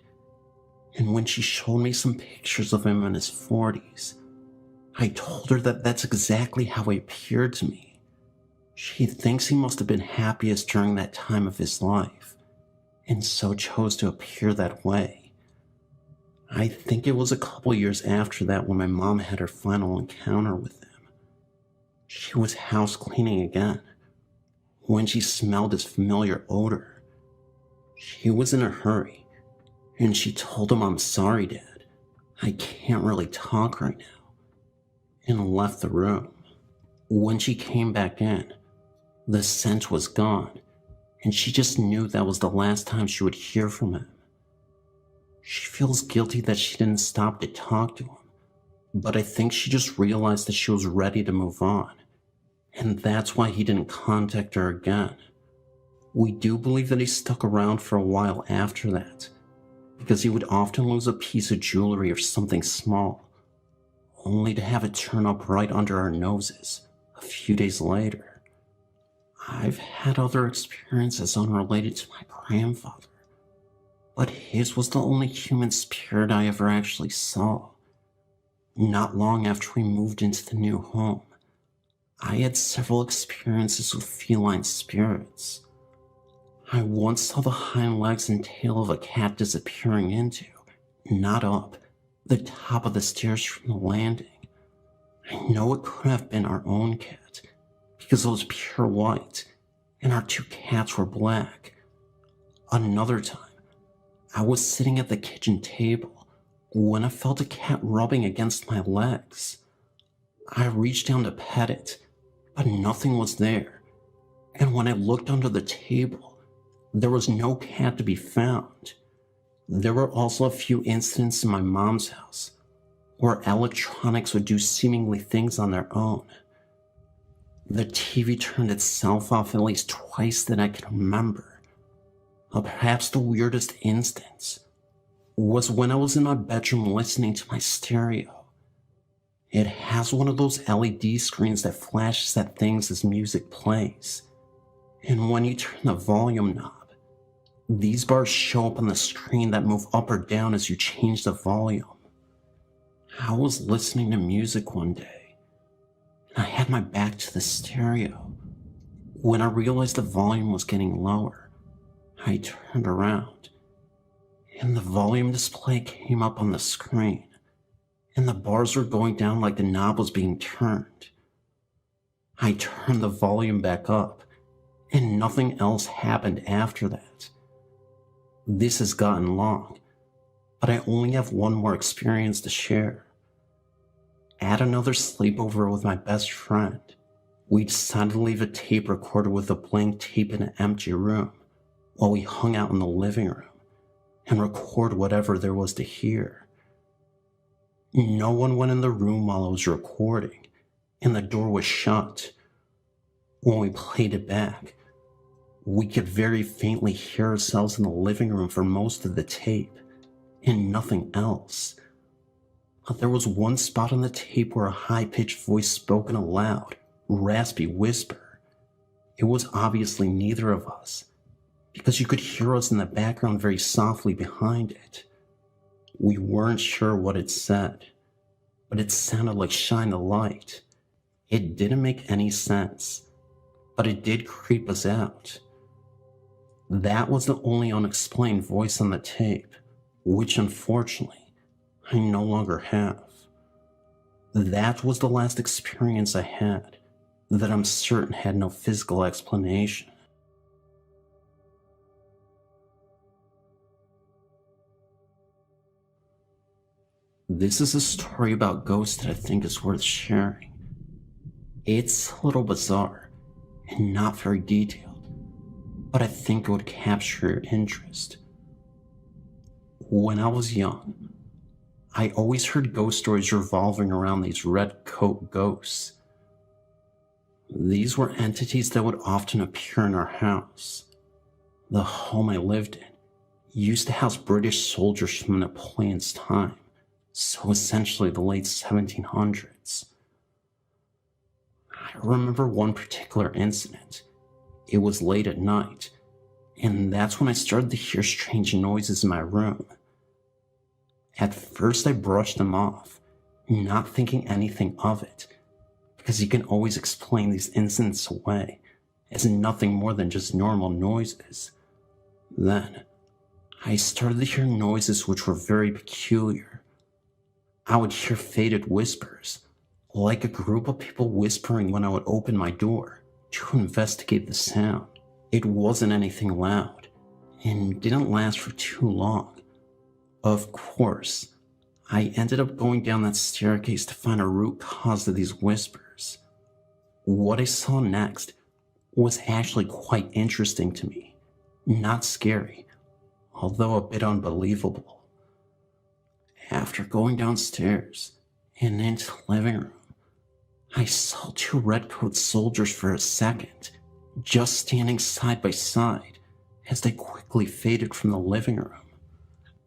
Speaker 3: And when she showed me some pictures of him in his 40s, I told her that that's exactly how he appeared to me. She thinks he must have been happiest during that time of his life, and so chose to appear that way. I think it was a couple years after that when my mom had her final encounter with him. She was house cleaning again, when she smelled his familiar odor. She was in a hurry, and she told him, "I'm sorry, Dad, I can't really talk right now," and left the room. When she came back in, the scent was gone, and she just knew that was the last time she would hear from him. She feels guilty that she didn't stop to talk to him, but I think she just realized that she was ready to move on, and that's why he didn't contact her again. We do believe that he stuck around for a while after that, because he would often lose a piece of jewelry or something small, only to have it turn up right under our noses a few days later. I've had other experiences unrelated to my grandfather, but his was the only human spirit I ever actually saw. Not long after we moved into the new home, I had several experiences with feline spirits. I once saw the hind legs and tail of a cat disappearing into, not up, the top of the stairs from the landing. I know it could have been our own cat, because it was pure white, and our two cats were black. Another time, I was sitting at the kitchen table when I felt a cat rubbing against my legs. I reached down to pet it, but nothing was there, and when I looked under the table, there was no cat to be found. There were also a few incidents in my mom's house where electronics would do seemingly things on their own. The TV turned itself off at least twice that I can remember. Perhaps the weirdest instance was when I was in my bedroom listening to my stereo. It has one of those LED screens that flashes at things as music plays, and when you turn the volume knob, these bars show up on the screen that move up or down as you change the volume. I was listening to music one day, and I had my back to the stereo. When I realized the volume was getting lower, I turned around, and the volume display came up on the screen, and the bars were going down like the knob was being turned. I turned the volume back up, and nothing else happened after that. This has gotten long, but I only have one more experience to share. At another sleepover with my best friend, we decided to leave a tape recorder with a blank tape in an empty room while we hung out in the living room and record whatever there was to hear. No one went in the room while I was recording, and the door was shut. When we played it back, we could very faintly hear ourselves in the living room for most of the tape, and nothing else. There was one spot on the tape where a high-pitched voice spoke in a loud, raspy whisper. It was obviously neither of us, because you could hear us in the background very softly behind it. We weren't sure what it said, but it sounded like "shine the light." It didn't make any sense, but it did creep us out. That was the only unexplained voice on the tape, which unfortunately I no longer have. That was the last experience I had that I'm certain had no physical explanation. This is a story about ghosts that I think is worth sharing. It's a little bizarre and not very detailed, but I think it would capture your interest. When I was young, I always heard ghost stories revolving around these red coat ghosts. These were entities that would often appear in our house. The home I lived in used to house British soldiers from Napoleon's time, so essentially the late 1700s. I remember one particular incident. It was late at night, and that's when I started to hear strange noises in my room. At first I brushed them off, not thinking anything of it, because you can always explain these incidents away as nothing more than just normal noises. Then, I started to hear noises which were very peculiar. I would hear faded whispers, like a group of people whispering when I would open my door to investigate the sound. It wasn't anything loud, and didn't last for too long. Of course, I ended up going down that staircase to find a root cause of these whispers. What I saw next was actually quite interesting to me. Not scary, although a bit unbelievable. After going downstairs and into the living room, I saw two redcoat soldiers for a second, just standing side by side as they quickly faded from the living room.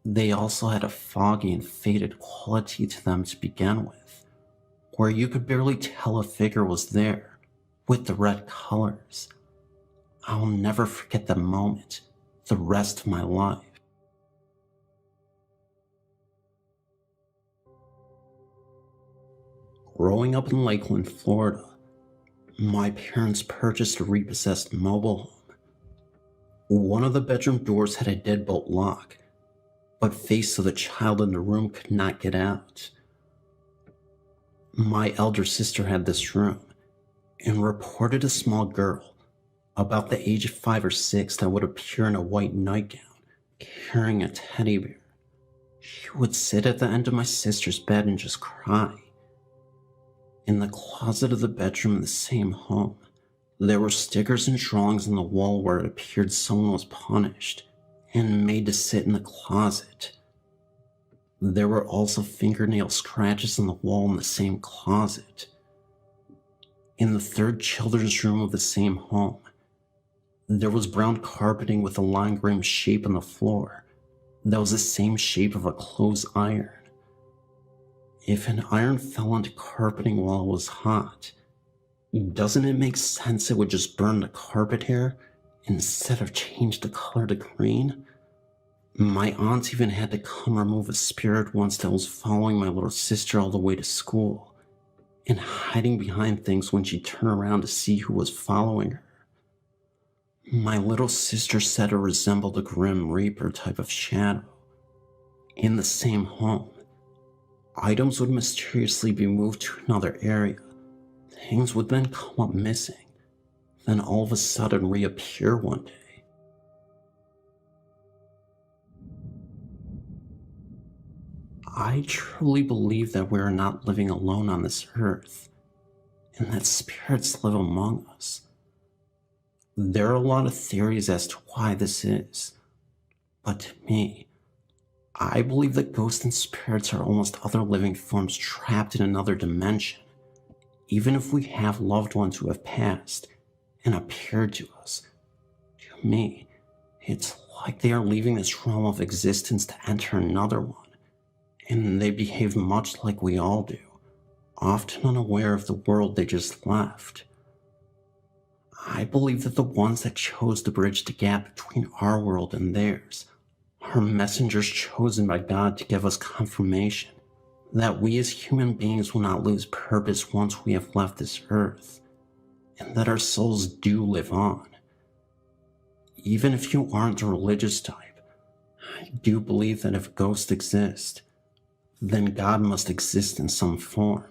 Speaker 3: They also had a foggy and faded quality to them to begin with, where you could barely tell a figure was there with the red colors. I'll never forget that moment the rest of my life. Growing up in Lakeland, Florida, my parents purchased a repossessed mobile home. One of the bedroom doors had a deadbolt lock, but face of the child in the room could not get out. My elder sister had this room and reported a small girl about the age of 5 or 6 that would appear in a white nightgown carrying a teddy bear. She would sit at the end of my sister's bed and just cry. In the closet of the bedroom in the same home, there were stickers and drawings on the wall where it appeared someone was punished and made to sit in the closet. There were also fingernail scratches on the wall in the same closet. In the third children's room of the same home, there was brown carpeting with a lime green shape on the floor that was the same shape of a clothes iron. If an iron fell onto carpeting while it was hot, doesn't it make sense it would just burn the carpet hair instead of change the color to green? My aunt even had to come remove a spirit once that was following my little sister all the way to school and hiding behind things when she turned around to see who was following her. My little sister said it resembled a Grim Reaper type of shadow. In the same home, items would mysteriously be moved to another area. Things would then come up missing, then all of a sudden reappear one day. I truly believe that we are not living alone on this earth, and that spirits live among us. There are a lot of theories as to why this is, but to me, I believe that ghosts and spirits are almost other living forms trapped in another dimension. Even if we have loved ones who have passed and appeared to us, to me, it's like they are leaving this realm of existence to enter another one, and they behave much like we all do, often unaware of the world they just left. I believe that the ones that chose to bridge the gap between our world and theirs are messengers chosen by God to give us confirmation that we as human beings will not lose purpose once we have left this earth, and that our souls do live on. Even if you aren't a religious type, I do believe that if ghosts exist, then God must exist in some form.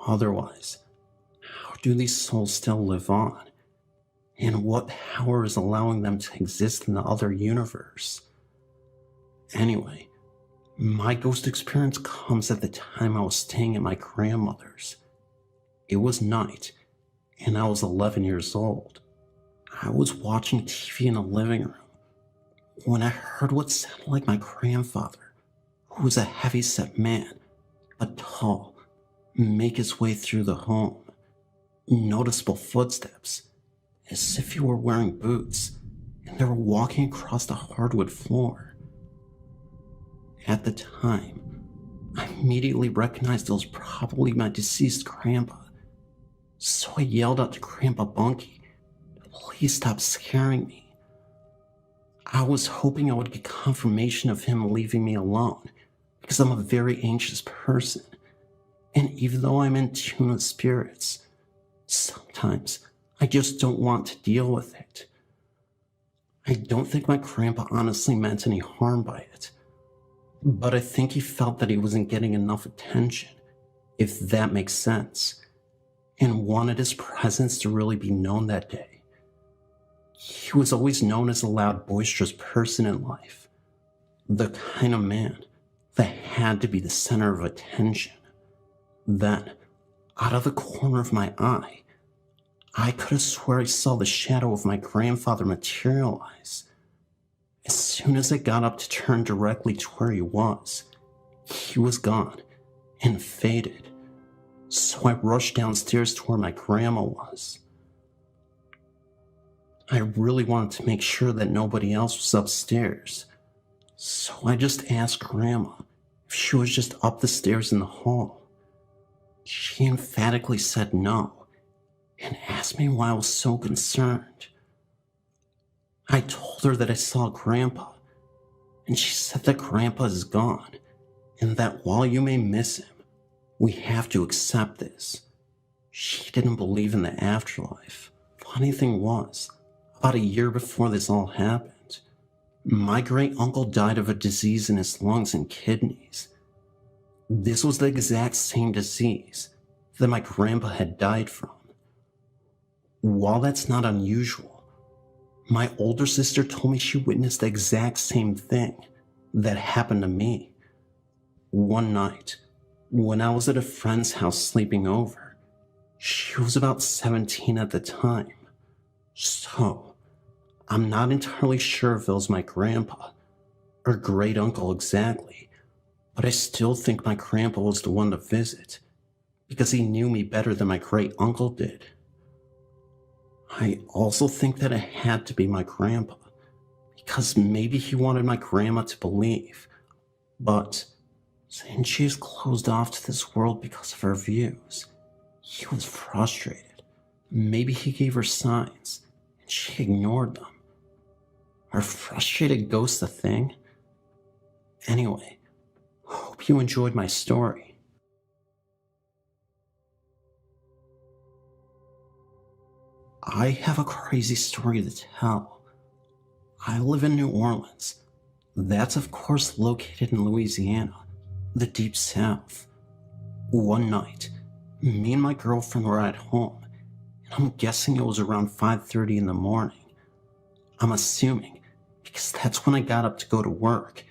Speaker 3: Otherwise, how do these souls still live on? And what power is allowing them to exist in the other universe? Anyway, my ghost experience comes at the time I was staying at my grandmother's. It was night, and I was 11 years old. I was watching TV in the living room when I heard what sounded like my grandfather, who was a heavy-set man, but tall, make his way through the home. Noticeable footsteps, as if he were wearing boots, and they were walking across the hardwood floor. At the time, I immediately recognized it was probably my deceased grandpa, so I yelled out to Grandpa Bunky to please stop scaring me. I was hoping I would get confirmation of him leaving me alone, because I'm a very anxious person, and even though I'm in tune with spirits, sometimes I just don't want to deal with it. I don't think my grandpa honestly meant any harm by it, but I think he felt that he wasn't getting enough attention, if that makes sense, and wanted his presence to really be known that day. He was always known as a loud, boisterous person in life, the kind of man that had to be the center of attention. Then, out of the corner of my eye, I could have swore I saw the shadow of my grandfather materialize. As soon as I got up to turn directly to where he was, He was gone and faded. So I rushed downstairs to where my grandma was. I really wanted to make sure that nobody else was upstairs. So I just asked Grandma if she was just up the stairs in the hall. She emphatically said no and asked me why I was so concerned. I told her that I saw Grandpa, and she said that Grandpa is gone and that while you may miss him, we have to accept this. She didn't believe in the afterlife. Funny thing was, about a year before this all happened, my great uncle died of a disease in his lungs and kidneys. This was the exact same disease that my grandpa had died from. While that's not unusual, my older sister told me she witnessed the exact same thing that happened to me. One night, when I was at a friend's house sleeping over, she was about 17 at the time. So, I'm not entirely sure if it was my grandpa or great uncle exactly, but I still think my grandpa was the one to visit because he knew me better than my great uncle did. I also think that it had to be my grandpa because maybe he wanted my grandma to believe, but since she's closed off to this world because of her views, he was frustrated. Maybe he gave her signs and she ignored them. Are frustrated ghosts a thing? Anyway, hope you enjoyed my story. I have a crazy story to tell. I live in New Orleans. That's of course located in Louisiana, the deep south. One night, me and my girlfriend were at home, and I'm guessing it was around 5:30 in the morning. I'm assuming because that's when I got up to go to work,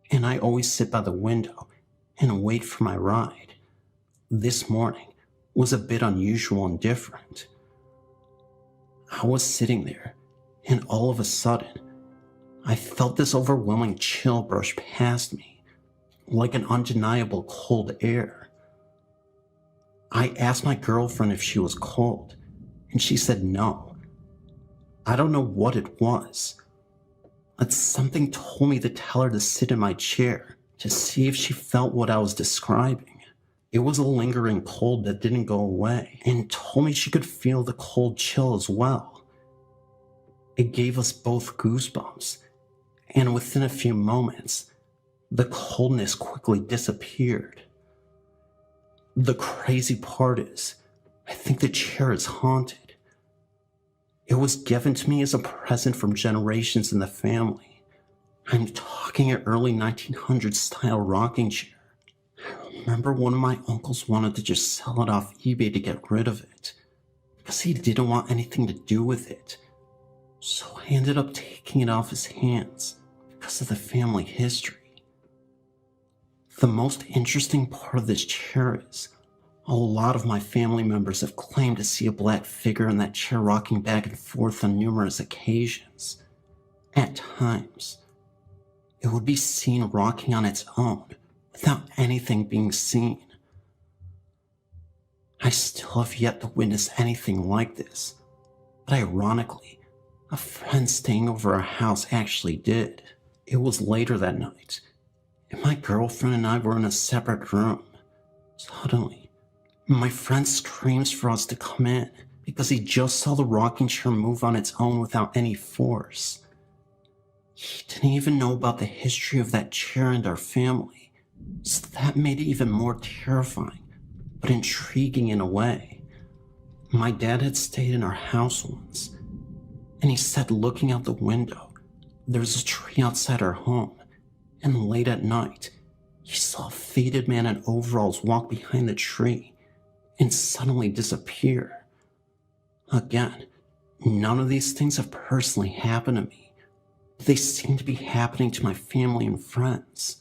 Speaker 3: and I always sit by the window and wait for my ride. This morning was a bit unusual and different. I was sitting there, and all of a sudden, I felt this overwhelming chill brush past me, like an undeniable cold air. I asked my girlfriend if she was cold, and she said no. I don't know what it was, but something told me to tell her to sit in my chair to see if she felt what I was describing. It was a lingering cold that didn't go away, and told me she could feel the cold chill as well. It gave us both goosebumps, and within a few moments, the coldness quickly disappeared. The crazy part is, I think the chair is haunted. It was given to me as a present from generations in the family. I'm talking an early 1900s style rocking chair. I remember one of my uncles wanted to just sell it off eBay to get rid of it, because he didn't want anything to do with it. So I ended up taking it off his hands because of the family history. The most interesting part of this chair is, a lot of my family members have claimed to see a black figure in that chair rocking back and forth on numerous occasions. At times, it would be seen rocking on its own without anything being seen. I still have yet to witness anything like this, but ironically, a friend staying over our house actually did. It was later that night, and my girlfriend and I were in a separate room. Suddenly, my friend screams for us to come in because he just saw the rocking chair move on its own without any force. He didn't even know about the history of that chair and our family, so that made it even more terrifying, but intriguing in a way. My dad had stayed in our house once, and he said looking out the window, there's a tree outside our home, and late at night, he saw a faded man in overalls walk behind the tree and suddenly disappear. Again, none of these things have personally happened to me, but they seem to be happening to my family and friends.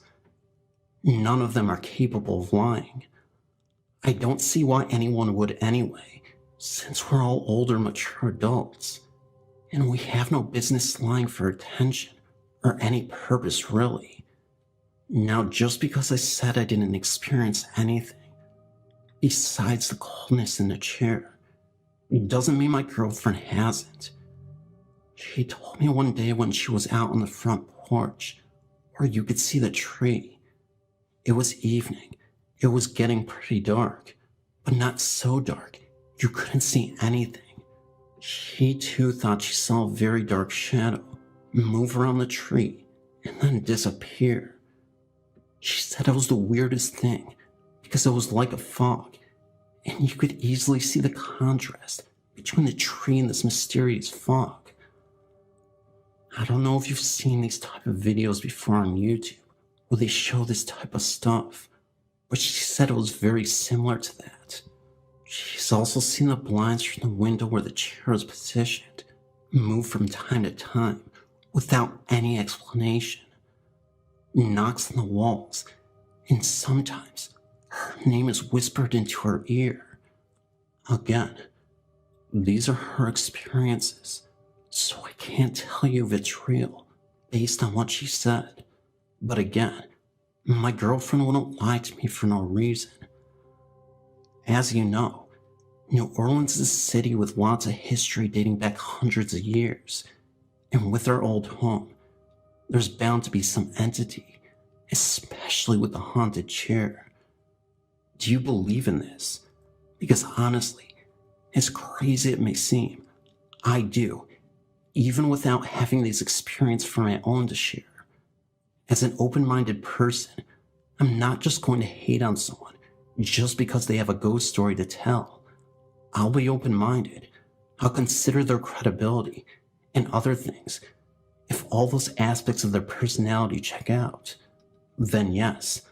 Speaker 3: None of them are capable of lying. I don't see why anyone would anyway, since we're all older, mature adults, and we have no business lying for attention or any purpose really. Now, just because I said I didn't experience anything besides the coldness in the chair, doesn't mean my girlfriend hasn't. She told me one day when she was out on the front porch, where you could see the tree. It was evening. It was getting pretty dark, but not so dark you couldn't see anything. She too thought she saw a very dark shadow move around the tree and then disappear. She said it was the weirdest thing because it was like a fog, and you could easily see the contrast between the tree and this mysterious fog. I don't know if you've seen these type of videos before on YouTube where they show this type of stuff, but she said it was very similar to that. She's also seen the blinds from the window where the chair is positioned move from time to time without any explanation. Knocks on the walls, and sometimes her name is whispered into her ear. Again, these are her experiences, so I can't tell you if it's real based on what she said. But again, my girlfriend wouldn't lie to me for no reason. As you know, New Orleans is a city with lots of history dating back hundreds of years, and with our old home, there's bound to be some entity, especially with the haunted chair. Do you believe in this? Because honestly, as crazy it may seem, I do, even without having these experiences for my own to share. As an open-minded person, I'm not just going to hate on someone just because they have a ghost story to tell. I'll be open-minded. I'll consider their credibility and other things. If all those aspects of their personality check out, then yes,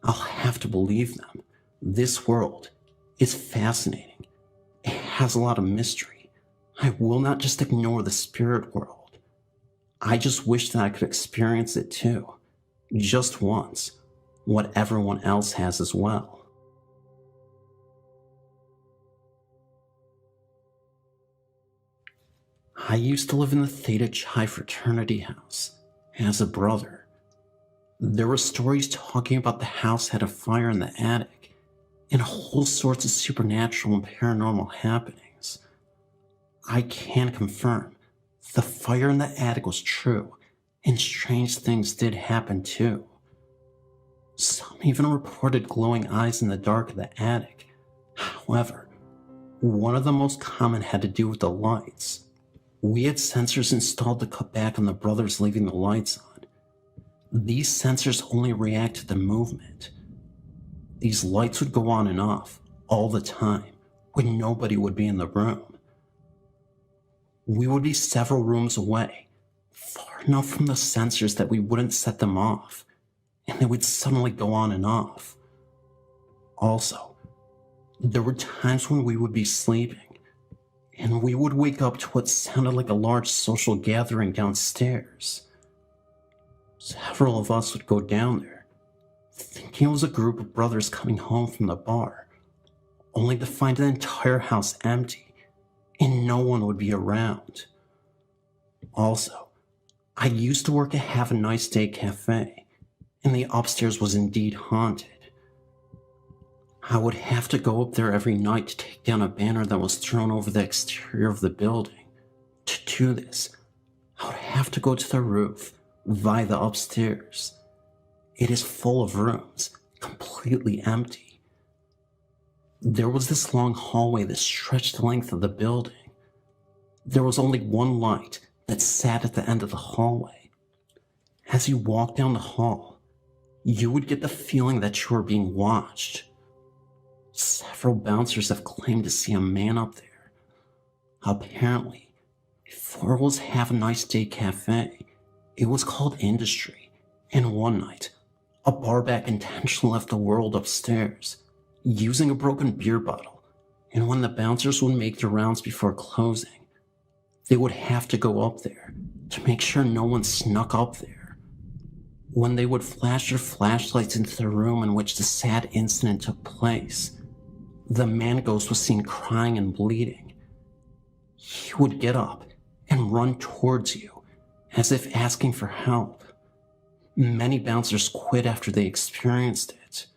Speaker 3: I'll have to believe them. This world is fascinating. It has a lot of mystery. I will not just ignore the spirit world. I just wish that I could experience it too. Just once. What everyone else has as well. I used to live in the Theta Chi fraternity house as a brother. There were stories talking about the house had a fire in the attic and whole sorts of supernatural and paranormal happenings. I can confirm the fire in the attic was true, and strange things did happen too. Some even reported glowing eyes in the dark of the attic. However, one of the most common had to do with the lights. We had sensors installed to cut back on the brothers leaving the lights on. These sensors only react to the movement. These lights would go on and off all the time when nobody would be in the room. We would be several rooms away, far enough from the sensors that we wouldn't set them off, and they would suddenly go on and off. Also, there were times when we would be sleeping, and we would wake up to what sounded like a large social gathering downstairs. Several of us would go down there, thinking it was a group of brothers coming home from the bar, only to find the entire house empty, and no one would be around. Also, I used to work at Have a Nice Day Cafe, and the upstairs was indeed haunted. I would have to go up there every night to take down a banner that was thrown over the exterior of the building. To do this, I would have to go to the roof via the upstairs. It is full of rooms, completely empty. There was this long hallway that stretched the length of the building. There was only one light that sat at the end of the hallway. As you walked down the hall, you would get the feeling that you were being watched. Several bouncers have claimed to see a man up there. Apparently, before it was Have a Nice Day Cafe, it was called Industry, and one night, a barback intentionally left the world upstairs, using a broken beer bottle, and when the bouncers would make their rounds before closing, they would have to go up there to make sure no one snuck up there. When they would flash their flashlights into the room in which the sad incident took place, the man ghost was seen crying and bleeding. He would get up and run towards you, as if asking for help. Many bouncers quit after they experienced it.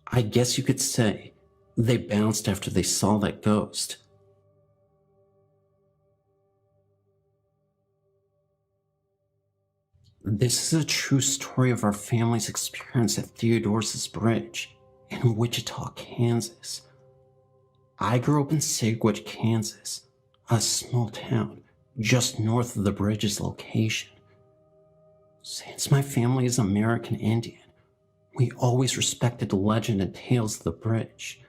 Speaker 3: I guess you could say they bounced after they saw that ghost. This is a true story of our family's experience at Theodore's Bridge in Wichita, Kansas. I grew up in Sagewitch, Kansas, a small town just north of the bridge's location. Since my family is American Indian, we always respected the legend and tales of the bridge.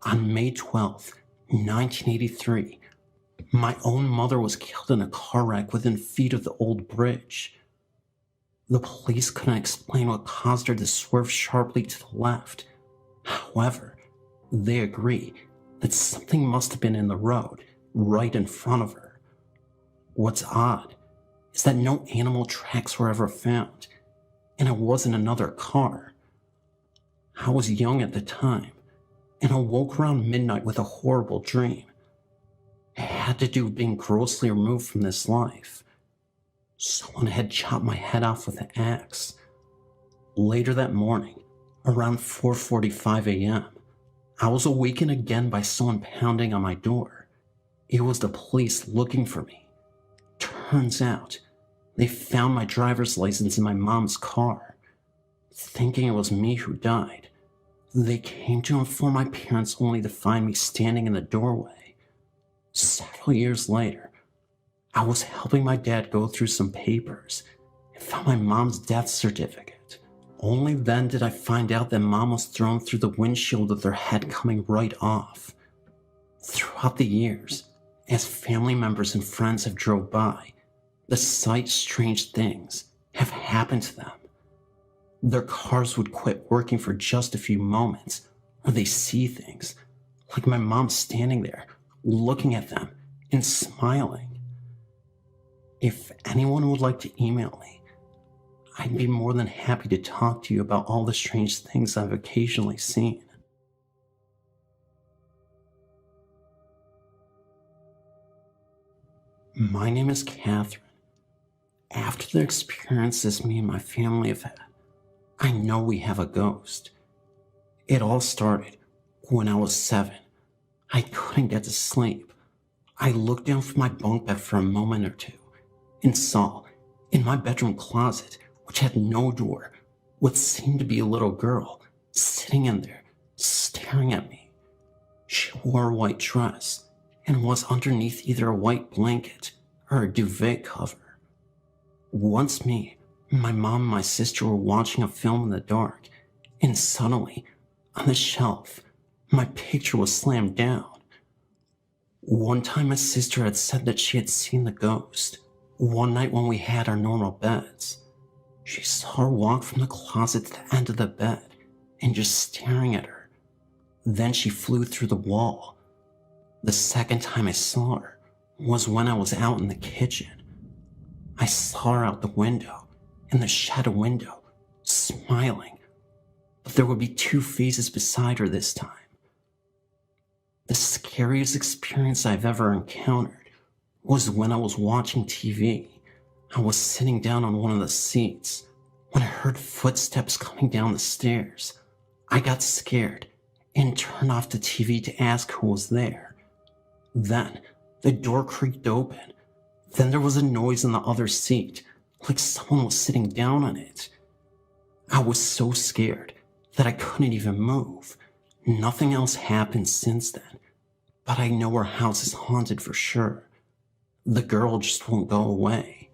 Speaker 3: On May 12th, 1983, my own mother was killed in a car wreck within feet of the old bridge. The police couldn't explain what caused her to swerve sharply to the left. However, they agree that something must have been in the road right in front of her. What's odd is that no animal tracks were ever found, and it wasn't another car. I was young at the time, and awoke around midnight with a horrible dream. It had to do with being grossly removed from this life. Someone had chopped my head off with an axe. Later that morning, around 4:45 a.m., I was awakened again by someone pounding on my door. It was the police looking for me. Turns out, they found my driver's license in my mom's car. Thinking it was me who died, they came to inform my parents only to find me standing in the doorway. Several years later, I was helping my dad go through some papers and found my mom's death certificate. Only then did I find out that Mom was thrown through the windshield with her head coming right off. Throughout the years, as family members and friends have drove by, the sight strange things have happened to them. Their cars would quit working for just a few moments, or they see things, like my mom standing there, looking at them and smiling. If anyone would like to email me, I'd be more than happy to talk to you about all the strange things I've occasionally seen. My name is Catherine. After the experiences me and my family have had, I know we have a ghost. It all started when I was 7. I couldn't get to sleep. I looked down from my bunk bed for a moment or two and saw, in my bedroom closet, which had no door, what seemed to be a little girl sitting in there, staring at me. She wore a white dress and was underneath either a white blanket or a duvet cover. Once me, my mom and my sister were watching a film in the dark, and suddenly, on the shelf, my picture was slammed down. One time my sister had said that she had seen the ghost. One night when we had our normal beds, she saw her walk from the closet to the end of the bed and just staring at her. Then she flew through the wall. The second time I saw her was when I was out in the kitchen. I saw her out the window, in the shadow window, smiling, but there would be 2 faces beside her this time. The scariest experience I've ever encountered was when I was watching TV. I was sitting down on one of the seats when I heard footsteps coming down the stairs. I got scared and turned off the TV to ask who was there. Then the door creaked open. Then there was a noise in the other seat, like someone was sitting down on it. I was so scared that I couldn't even move. Nothing else happened since then, but I know our house is haunted for sure. The girl just won't go away.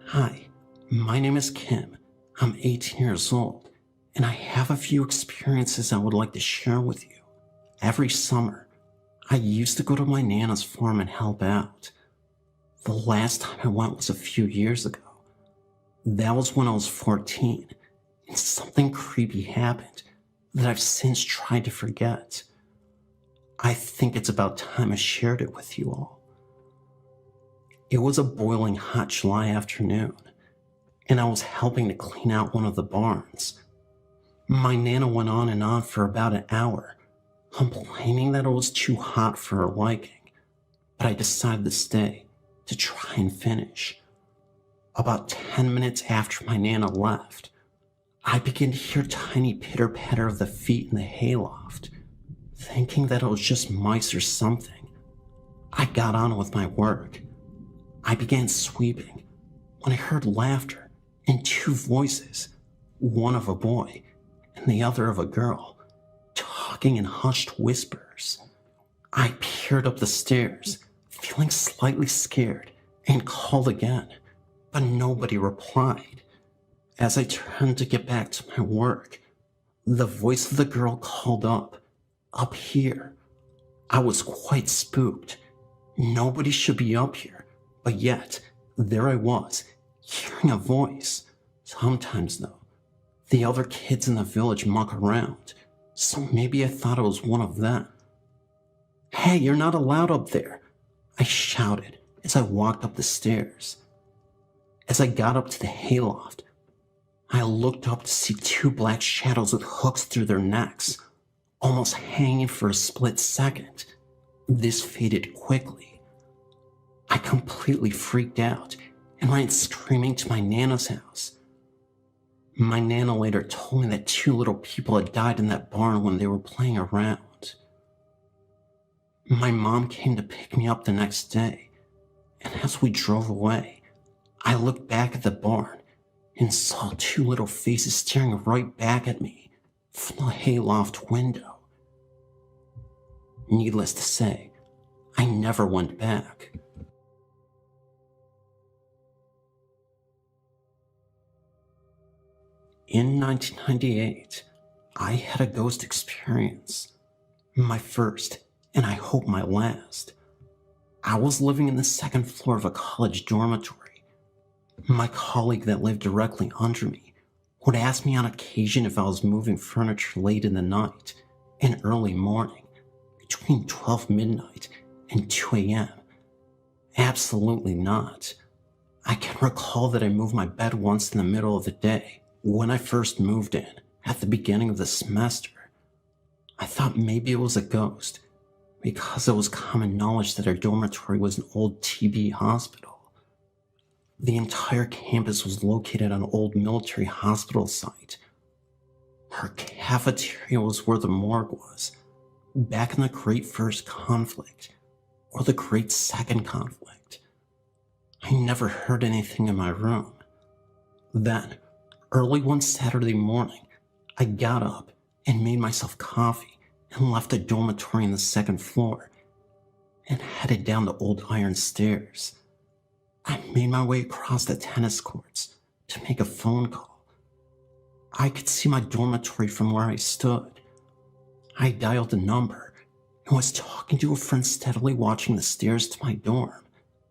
Speaker 3: Hi, my name is Kim. I'm 18 years old, and I have a few experiences I would like to share with you. Every summer, I used to go to my Nana's farm and help out. The last time I went was a few years ago. That was when I was 14, and something creepy happened that I've since tried to forget. I think it's about time I shared it with you all. It was a boiling hot July afternoon, and I was helping to clean out one of the barns. My Nana went on and on for about an hour, complaining that it was too hot for her liking, but I decided to stay to try and finish. About 10 minutes after my Nana left, I began to hear tiny pitter-patter of the feet in the hayloft. Thinking that it was just mice or something, I got on with my work. I began sweeping when I heard laughter and two voices, one of a boy and the other of a girl, talking in hushed whispers. I peered up the stairs, feeling slightly scared, and called again, but nobody replied. As I turned to get back to my work, the voice of the girl called up here. I was quite spooked. Nobody should be up here, but yet, there I was, hearing a voice. Sometimes, though, the other kids in the village muck around, so maybe I thought it was one of them. "Hey, you're not allowed up there," I shouted as I walked up the stairs. As I got up to the hayloft, I looked up to see two black shadows with hooks through their necks, almost hanging for a split second. This faded quickly. I completely freaked out and ran screaming to my Nana's house. My Nana later told me that two little people had died in that barn when they were playing around. My mom came to pick me up the next day, and as we drove away, I looked back at the barn and saw two little faces staring right back at me from the hayloft window. Needless to say, I never went back. In 1998, I had a ghost experience. My first, and I hope my last. I was living in the second floor of a college dormitory. My colleague that lived directly under me would ask me on occasion if I was moving furniture late in the night and early morning, between 12 midnight and 2 a.m. Absolutely not. I can recall that I moved my bed once in the middle of the day when I first moved in at the beginning of the semester. I thought maybe it was a ghost because it was common knowledge that our dormitory was an old TB hospital. The entire campus was located on an old military hospital site. Our cafeteria was where the morgue was, back in the Great First Conflict, or the Great Second Conflict. I never heard anything in my room. Then, early one Saturday morning, I got up and made myself coffee and left the dormitory on the second floor and headed down the old iron stairs. I made my way across the tennis courts to make a phone call. I could see my dormitory from where I stood. I dialed the number and was talking to a friend steadily watching the stairs to my dorm.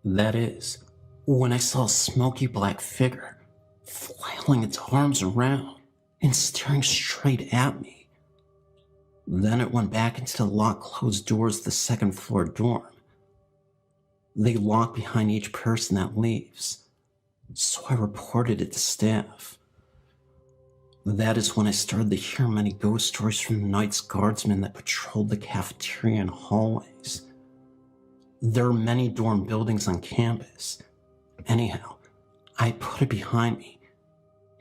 Speaker 3: That is, when I saw a smoky black figure flailing its arms around and staring straight at me. Then it went back into the locked closed doors of the second floor dorm. They lock behind each person that leaves, so I reported it to staff. That is when I started to hear many ghost stories from the Knights Guardsmen that patrolled the cafeteria and hallways. There are many dorm buildings on campus. Anyhow, I put it behind me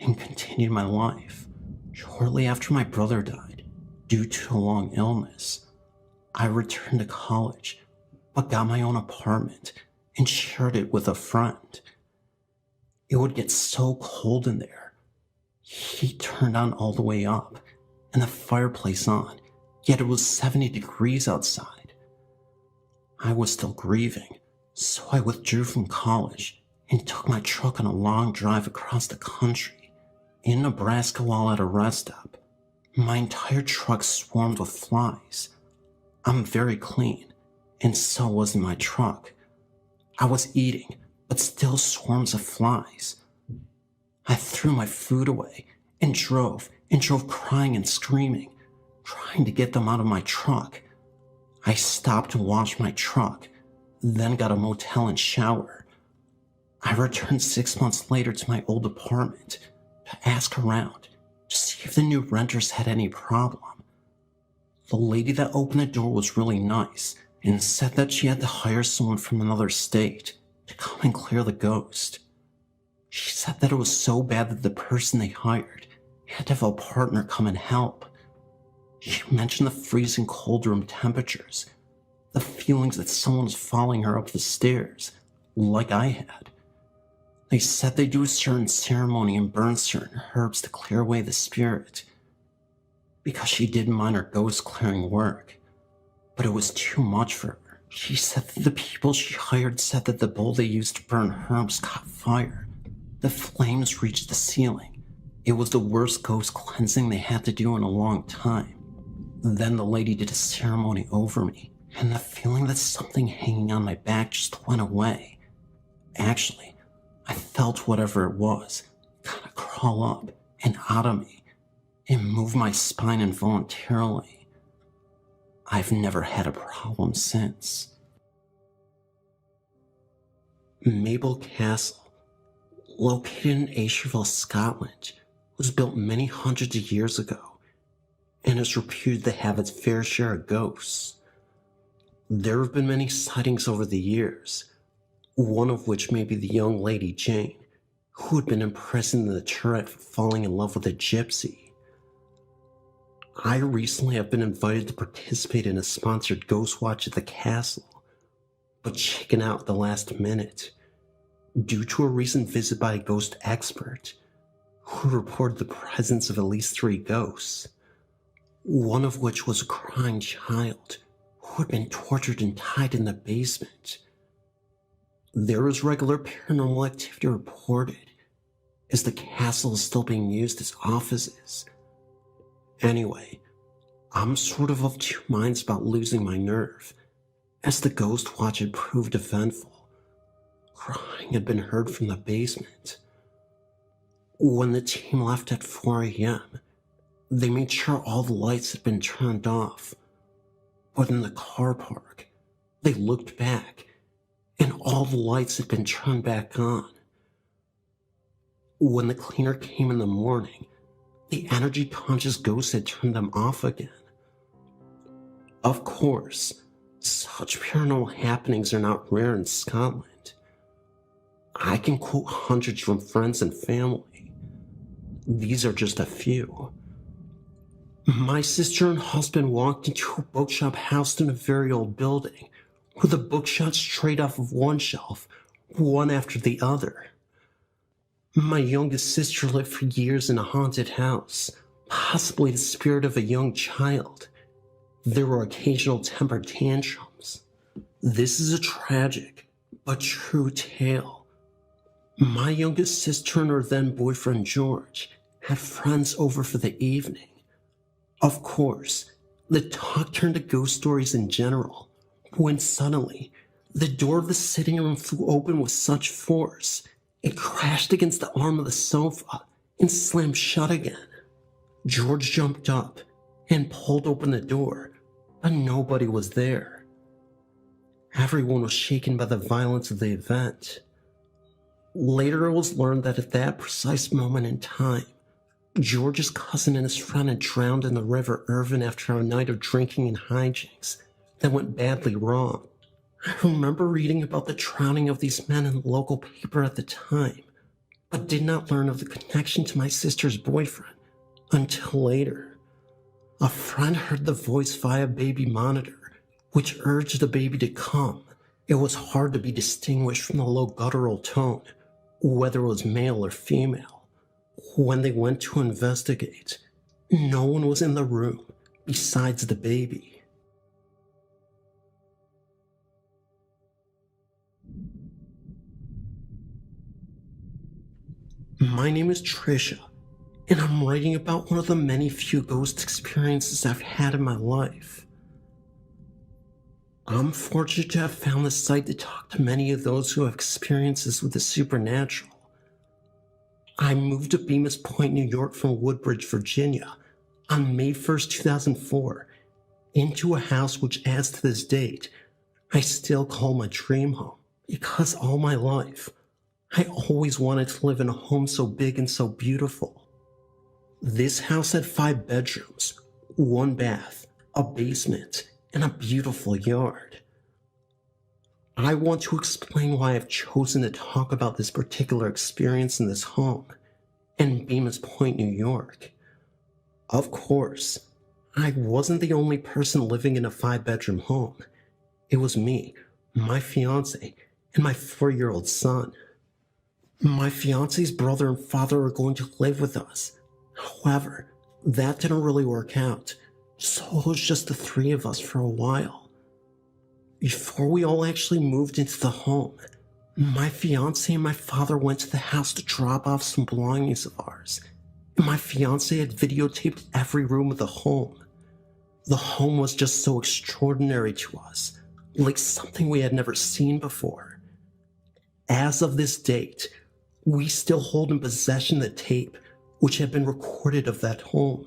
Speaker 3: and continued my life. Shortly after my brother died, due to a long illness, I returned to college, but got my own apartment and shared it with a friend. It would get so cold in there. Heat turned on all the way up and the fireplace on, yet it was 70 degrees outside. I was still grieving, so I withdrew from college and took my truck on a long drive across the country. In Nebraska while at a rest stop, my entire truck swarmed with flies. I'm very clean, and so wasn't my truck. I was eating, but still swarms of flies. I threw my food away and drove crying and screaming, trying to get them out of my truck. I stopped to wash my truck, then got a motel and shower. I returned 6 months later to my old apartment to ask around to see if the new renters had any problem. The lady that opened the door was really nice and said that she had to hire someone from another state to come and clear the ghost. She said that it was so bad that the person they hired had to have a partner come and help. She mentioned the freezing cold room temperatures, the feelings that someone was following her up the stairs, like I had. They said they do a certain ceremony and burn certain herbs to clear away the spirit, because she did minor ghost clearing work, but it was too much for her. She said that the people she hired said that the bowl they used to burn herbs caught fire. The flames reached the ceiling. It was the worst ghost cleansing they had to do in a long time. Then the lady did a ceremony over me, and the feeling that something hanging on my back just went away. Actually, I felt whatever it was kind of crawl up and out of me and move my spine involuntarily. I've never had a problem since. Mabel Castle, located in Ayrshire, Scotland, was built many hundreds of years ago and is reputed to have its fair share of ghosts. There have been many sightings over the years, one of which may be the young lady Jane, who had been imprisoned in the turret for falling in love with a gypsy. I recently have been invited to participate in a sponsored ghost watch at the castle, but chickened out at the last minute due to a recent visit by a ghost expert who reported the presence of at least 3 ghosts, one of which was a crying child who had been tortured and tied in the basement. There is regular paranormal activity reported, as the castle is still being used as offices. Anyway, I'm sort of 2 minds about losing my nerve, as the ghost watch had proved eventful. Crying had been heard from the basement. When the team left at 4 a.m., they made sure all the lights had been turned off. But in the car park, they looked back, and all the lights had been turned back on. When the cleaner came in the morning, the energy-conscious ghosts had turned them off again. Of course, such paranormal happenings are not rare in Scotland. I can quote hundreds from friends and family. These are just a few. My sister and husband walked into a bookshop housed in a very old building, with a book shot straight off of one shelf, one after the other. My youngest sister lived for years in a haunted house, possibly the spirit of a young child. There were occasional temper tantrums. This is a tragic but true tale. My youngest sister and her then boyfriend George had friends over for the evening. Of course, the talk turned to ghost stories in general, when suddenly, the door of the sitting room flew open with such force, it crashed against the arm of the sofa and slammed shut again. George jumped up and pulled open the door, but nobody was there. Everyone was shaken by the violence of the event. Later it was learned that at that precise moment in time, George's cousin and his friend had drowned in the River Irvine after a night of drinking and hijinks that went badly wrong. I remember reading about the drowning of these men in the local paper at the time, but did not learn of the connection to my sister's boyfriend until later. A friend heard the voice via baby monitor, which urged the baby to come. It was hard to be distinguished from the low guttural tone, whether it was male or female. When they went to investigate, no one was in the room besides the baby. My name is Trisha, and I'm writing about one of the many few ghost experiences I've had in my life. I'm fortunate to have found the site to talk to many of those who have experiences with the supernatural. I moved to Bemis Point, New York from Woodbridge, Virginia on May 1st, 2004, into a house which, as to this date, I still call my dream home, because all my life, I always wanted to live in a home so big and so beautiful. This house had 5 bedrooms, 1 bath, a basement, and a beautiful yard. I want to explain why I've chosen to talk about this particular experience in this home in Bemis Point, New York. Of course, I wasn't the only person living in a 5-bedroom home. It was me, my fiance, and my 4-year-old son. My fiance's brother and father were going to live with us. However, that didn't really work out, so it was just the 3 of us for a while. Before we all actually moved into the home, my fiance and my father went to the house to drop off some belongings of ours. My fiance had videotaped every room of the home. The home was just so extraordinary to us, like something we had never seen before. As of this date, we still hold in possession the tape which had been recorded of that home.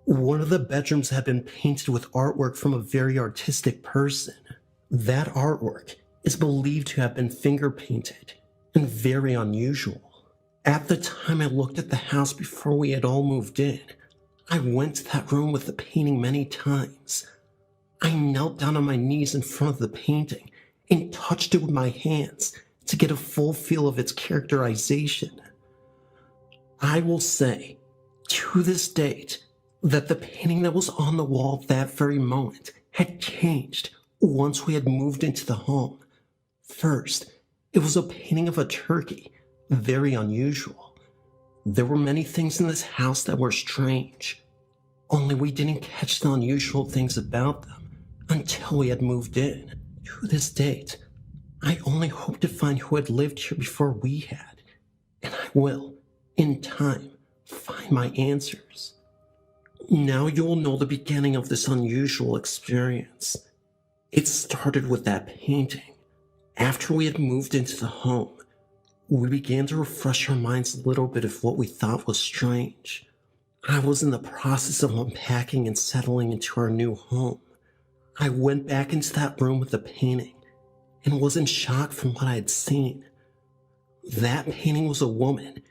Speaker 3: One of the bedrooms had been painted with artwork from a very artistic person. That artwork is believed to have been finger painted and very unusual. At the time I looked at the house before we had all moved in, I went to that room with the painting many times. I knelt down on my knees in front of the painting and touched it with my hands to get a full feel of its characterization. I will say, to this date, that the painting that was on the wall that very moment had changed once we had moved into the home. First, it was a painting of a turkey, very unusual. There were many things in this house that were strange, only we didn't catch the unusual things about them until we had moved in. To this date, I only hope to find who had lived here before we had, and I will, in time, find my answers. Now you will know the beginning of this unusual experience. It started with that painting. After we had moved into the home, we began to refresh our minds a little bit of what we thought was strange. I was in the process of unpacking and settling into our new home. I went back into that room with the painting and was in shock from what I had seen. That painting was a woman,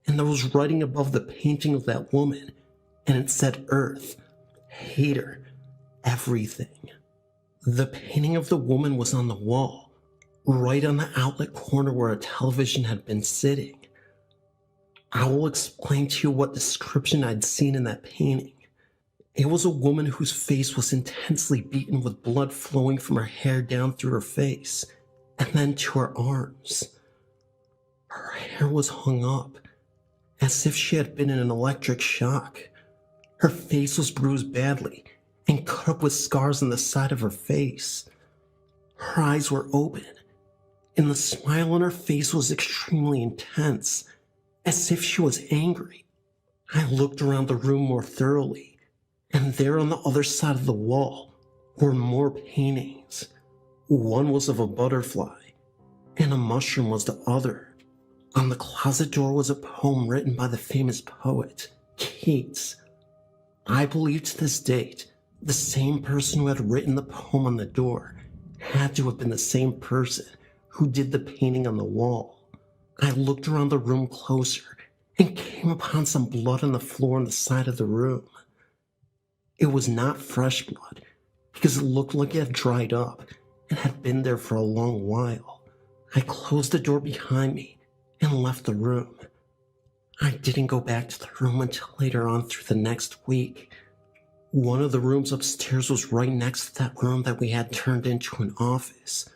Speaker 3: and there was writing above the painting of that woman, and it said Earth, hate her, everything. The painting of the woman was on the wall, right on the outlet corner where a television had been sitting. I will explain to you what description I'd seen in that painting. It was a woman whose face was intensely beaten with blood flowing from her hair down through her face, and then to her arms. Her hair was hung up, as if she had been in an electric shock. Her face was bruised badly, and cut up with scars on the side of her face. Her eyes were open, and the smile on her face was extremely intense, as if she was angry. I looked around the room more thoroughly, and there on the other side of the wall were more paintings. One was of a butterfly, and a mushroom was the other. On the closet door was a poem written by the famous poet, Keats. I believe to this date, the same person who had written the poem on the door had to have been the same person who did the painting on the wall. I looked around the room closer and came upon some blood on the floor on the side of the room. It was not fresh blood, because it looked like it had dried up and had been there for a long while. I closed the door behind me and left the room. I didn't go back to the room until later on through the next week. One of the rooms upstairs was right next to that room that we had turned into an office.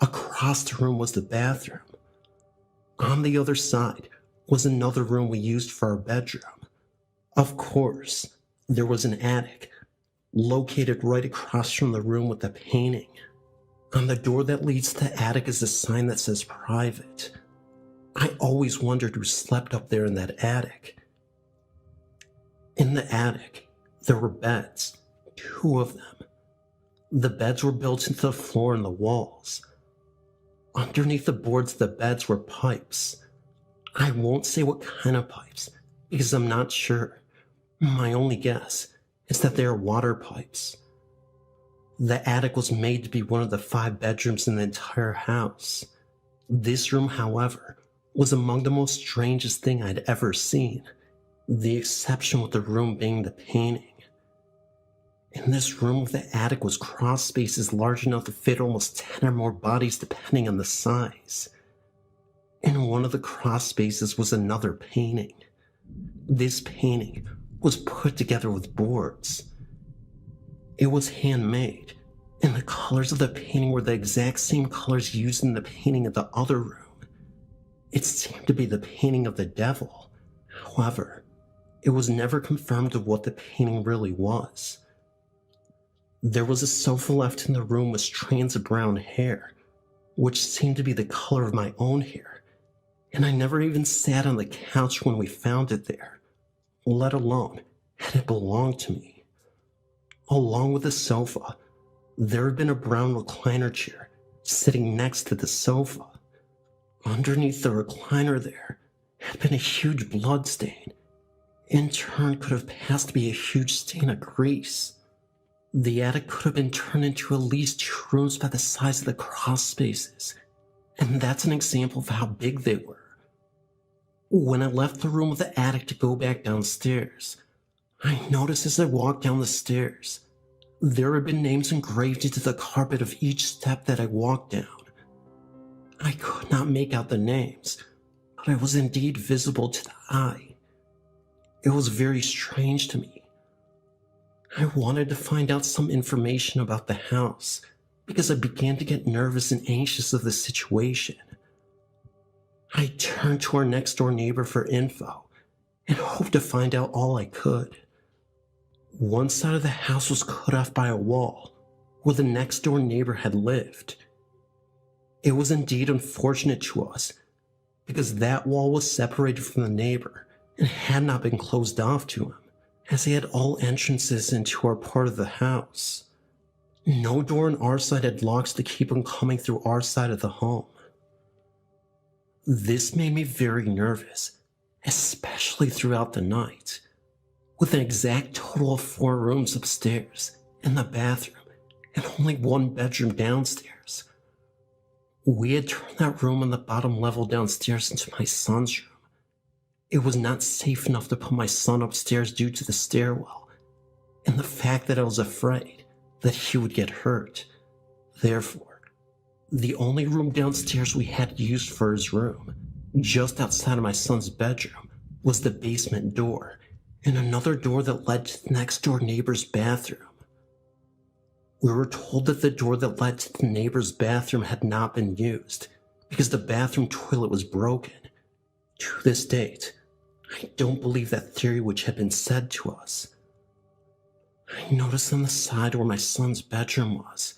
Speaker 3: Across the room was the bathroom. On the other side was another room we used for our bedroom. Of course, there was an attic, located right across from the room with the painting. On the door that leads to the attic is a sign that says private. I always wondered who slept up there in that attic. In the attic, there were beds, 2 of them. The beds were built into the floor and the walls. Underneath the boards of the beds were pipes. I won't say what kind of pipes, because I'm not sure. My only guess is that they are water pipes. The attic was made to be one of the 5 bedrooms in the entire house. This room, however, was among the most strangest thing I'd ever seen, the exception with the room being the painting. In this room, the attic was cross spaces large enough to fit almost 10 or more bodies depending on the size. In one of the cross spaces was another painting. This painting was put together with boards. It was handmade, and the colors of the painting were the exact same colors used in the painting of the other room. It seemed to be the painting of the devil. However, it was never confirmed of what the painting really was. There was a sofa left in the room with strands of brown hair, which seemed to be the color of my own hair, and I never even sat on the couch when we found it there, let alone had it belonged to me. Along with the sofa, there had been a brown recliner chair sitting next to the sofa. Underneath the recliner there had been a huge blood stain. In turn could have passed to be a huge stain of grease. The attic could have been turned into at least 2 rooms by the size of the cross spaces, and that's an example of how big they were. When I left the room of the attic to go back downstairs, I noticed as I walked down the stairs, there had been names engraved into the carpet of each step that I walked down. I could not make out the names, but it was indeed visible to the eye. It was very strange to me. I wanted to find out some information about the house because I began to get nervous and anxious of the situation. I turned to our next door neighbor for info and hoped to find out all I could. One side of the house was cut off by a wall where the next door neighbor had lived. It was indeed unfortunate to us because that wall was separated from the neighbor and had not been closed off to him, as he had all entrances into our part of the house. No door on our side had locks to keep him coming through our side of the home. This made me very nervous, especially throughout the night. With an exact total of 4 rooms upstairs and the bathroom and only 1 bedroom downstairs. We had turned that room on the bottom level downstairs into my son's room. It was not safe enough to put my son upstairs due to the stairwell and the fact that I was afraid that he would get hurt. Therefore, the only room downstairs we had used for his room, just outside of my son's bedroom, was the basement door and another door that led to the next door neighbor's bathroom. We were told that the door that led to the neighbor's bathroom had not been used because the bathroom toilet was broken. To this date, I don't believe that theory which had been said to us. I noticed on the side where my son's bedroom was,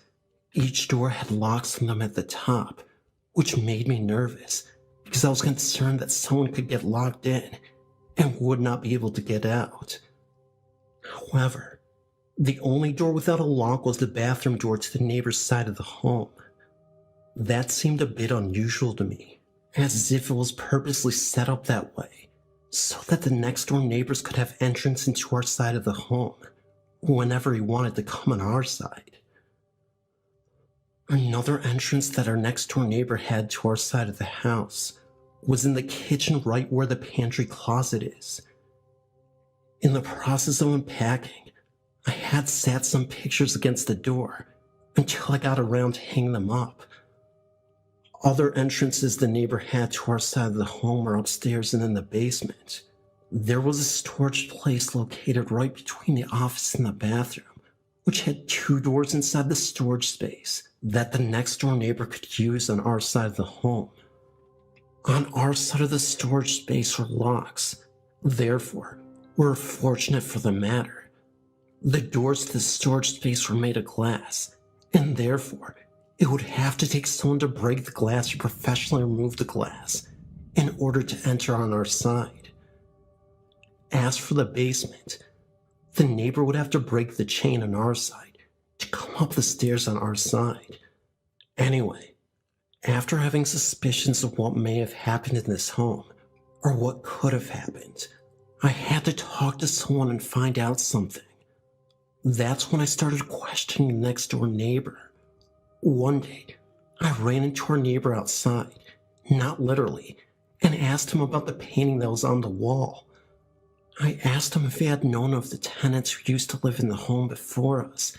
Speaker 3: each door had locks on them at the top, which made me nervous because I was concerned that someone could get locked in and would not be able to get out. However, the only door without a lock was the bathroom door to the neighbor's side of the home. That seemed a bit unusual to me, as if it was purposely set up that way, so that the next door neighbors could have entrance into our side of the home whenever he wanted to come on our side. Another entrance that our next door neighbor had to our side of the house was in the kitchen right where the pantry closet is. In the process of unpacking, I had sat some pictures against the door until I got around to hang them up. Other entrances the neighbor had to our side of the home were upstairs and in the basement. There was a storage place located right between the office and the bathroom, which had 2 doors inside the storage space that the next door neighbor could use on our side of the home. On our side of the storage space were locks. Therefore, we were fortunate for the matter. The doors to the storage space were made of glass, and therefore, it would have to take someone to break the glass or professionally remove the glass in order to enter on our side. As for the basement, the neighbor would have to break the chain on our side to come up the stairs on our side. Anyway, after having suspicions of what may have happened in this home, or what could have happened, I had to talk to someone and find out something. That's when I started questioning the next door neighbor. One day, I ran into our neighbor outside, not literally, and asked him about the painting that was on the wall. I asked him if he had known of the tenants who used to live in the home before us,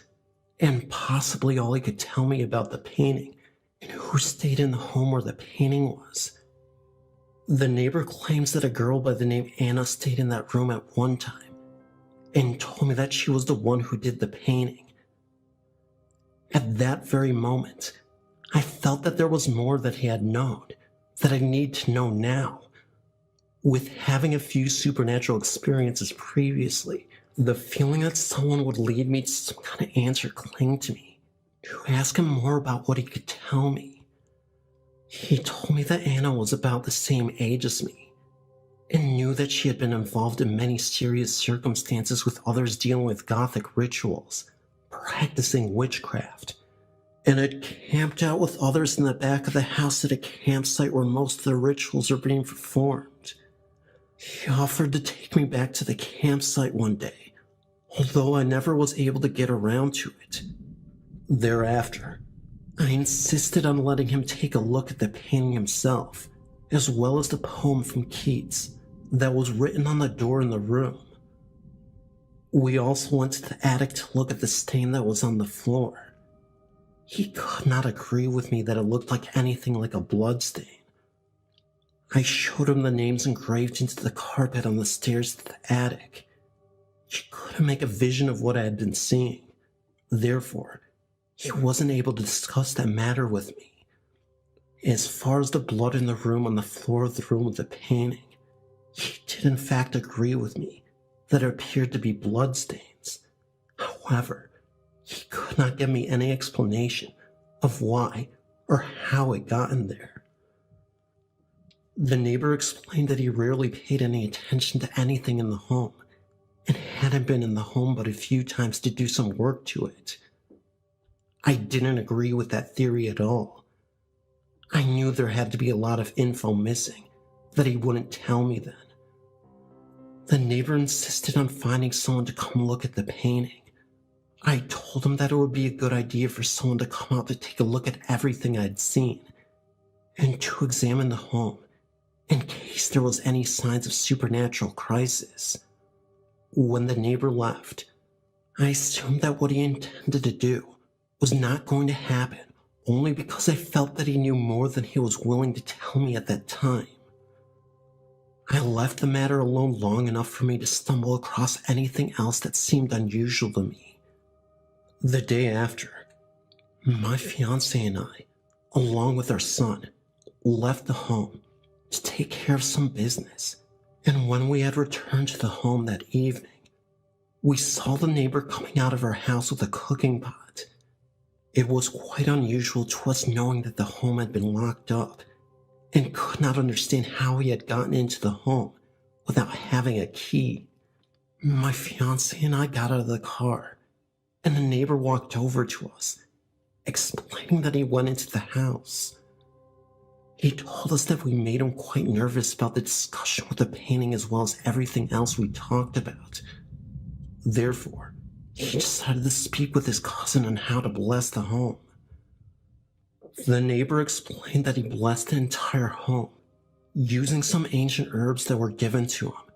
Speaker 3: and possibly all he could tell me about the painting and who stayed in the home where the painting was. The neighbor claims that a girl by the name Anna stayed in that room at one time and told me that she was the one who did the painting. At that very moment, I felt that there was more that he had known that I need to know now. With having a few supernatural experiences previously, the feeling that someone would lead me to some kind of answer clung to me, to ask him more about what he could tell me. He told me that Anna was about the same age as me, and knew that she had been involved in many serious circumstances with others dealing with Gothic rituals, practicing witchcraft, and had camped out with others in the back of the house at a campsite where most of the rituals are being performed. He offered to take me back to the campsite one day, although I never was able to get around to it. Thereafter, I insisted on letting him take a look at the painting himself, as well as the poem from Keats that was written on the door in the room. We also went to the attic to look at the stain that was on the floor. He could not agree with me that it looked like anything like a blood stain. I showed him the names engraved into the carpet on the stairs to the attic. He couldn't make a vision of what I had been seeing. Therefore, he wasn't able to discuss that matter with me. As far as the blood in the room on the floor of the room with the painting, he did in fact agree with me that it appeared to be bloodstains. However, he could not give me any explanation of why or how it got in there. The neighbor explained that he rarely paid any attention to anything in the home, and hadn't been in the home but a few times to do some work to it. I didn't agree with that theory at all. I knew there had to be a lot of info missing that he wouldn't tell me then. The neighbor insisted on finding someone to come look at the painting. I told him that it would be a good idea for someone to come out to take a look at everything I'd seen, and to examine the home in case there was any signs of supernatural crisis. When the neighbor left, I assumed that what he intended to do was not going to happen only because I felt that he knew more than he was willing to tell me at that time. I left the matter alone long enough for me to stumble across anything else that seemed unusual to me. The day after, my fiancé and I, along with our son, left the home to take care of some business, and when we had returned to the home that evening, we saw the neighbor coming out of our house with a cooking pot. It was quite unusual to us knowing that the home had been locked up, and could not understand how he had gotten into the home without having a key. My fiancé and I got out of the car, and the neighbor walked over to us, explaining that he went into the house. He told us that we made him quite nervous about the discussion with the painting as well as everything else we talked about. Therefore, he decided to speak with his cousin on how to bless the home. The neighbor explained that he blessed the entire home using some ancient herbs that were given to him,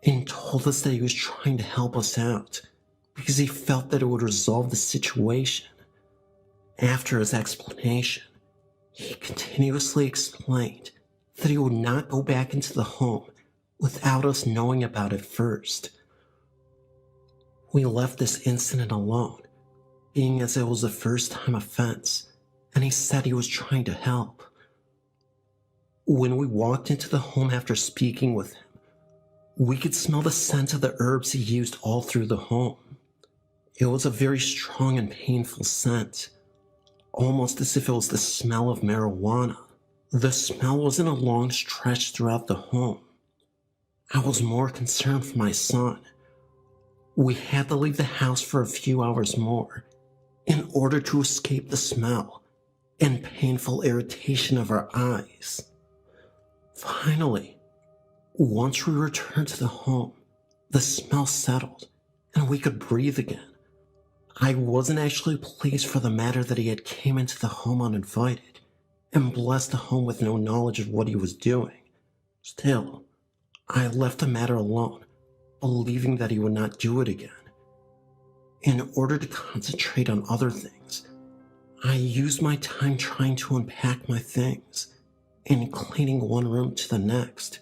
Speaker 3: and told us that he was trying to help us out because he felt that it would resolve the situation. After his explanation, he continuously explained that he would not go back into the home without us knowing about it first. We left this incident alone, being as it was a first-time offense, and he said he was trying to help. When we walked into the home after speaking with him, we could smell the scent of the herbs he used all through the home. It was a very strong and painful scent, almost as if it was the smell of marijuana. The smell was in a long stretch throughout the home. I was more concerned for my son. We had to leave the house for a few hours more in order to escape the smell and painful irritation of our eyes. Finally, once we returned to the home, the smell settled and we could breathe again. I wasn't actually pleased for the matter that he had came into the home uninvited and blessed the home with no knowledge of what he was doing. Still, I left the matter alone, believing that he would not do it again. In order to concentrate on other things, I used my time trying to unpack my things and cleaning one room to the next.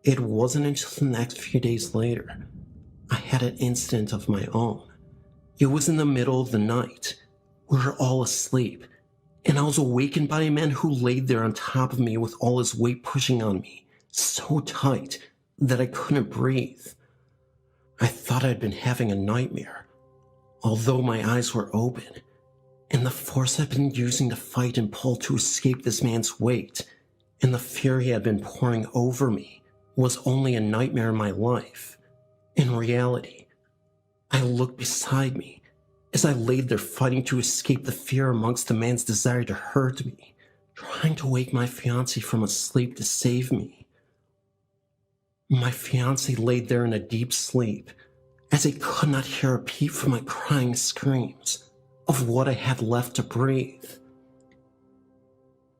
Speaker 3: It wasn't until the next few days later I had an incident of my own. It was in the middle of the night. We were all asleep, and I was awakened by a man who laid there on top of me with all his weight pushing on me so tight that I couldn't breathe. I thought I'd been having a nightmare, although my eyes were open, and the force I'd been using to fight and pull to escape this man's weight and the fear he had been pouring over me was only a nightmare in my life. In reality, I looked beside me as I laid there fighting to escape the fear amongst the man's desire to hurt me, trying to wake my fiancée from a sleep to save me. My fiancée laid there in a deep sleep, as I could not hear a peep from my crying screams of what I had left to breathe.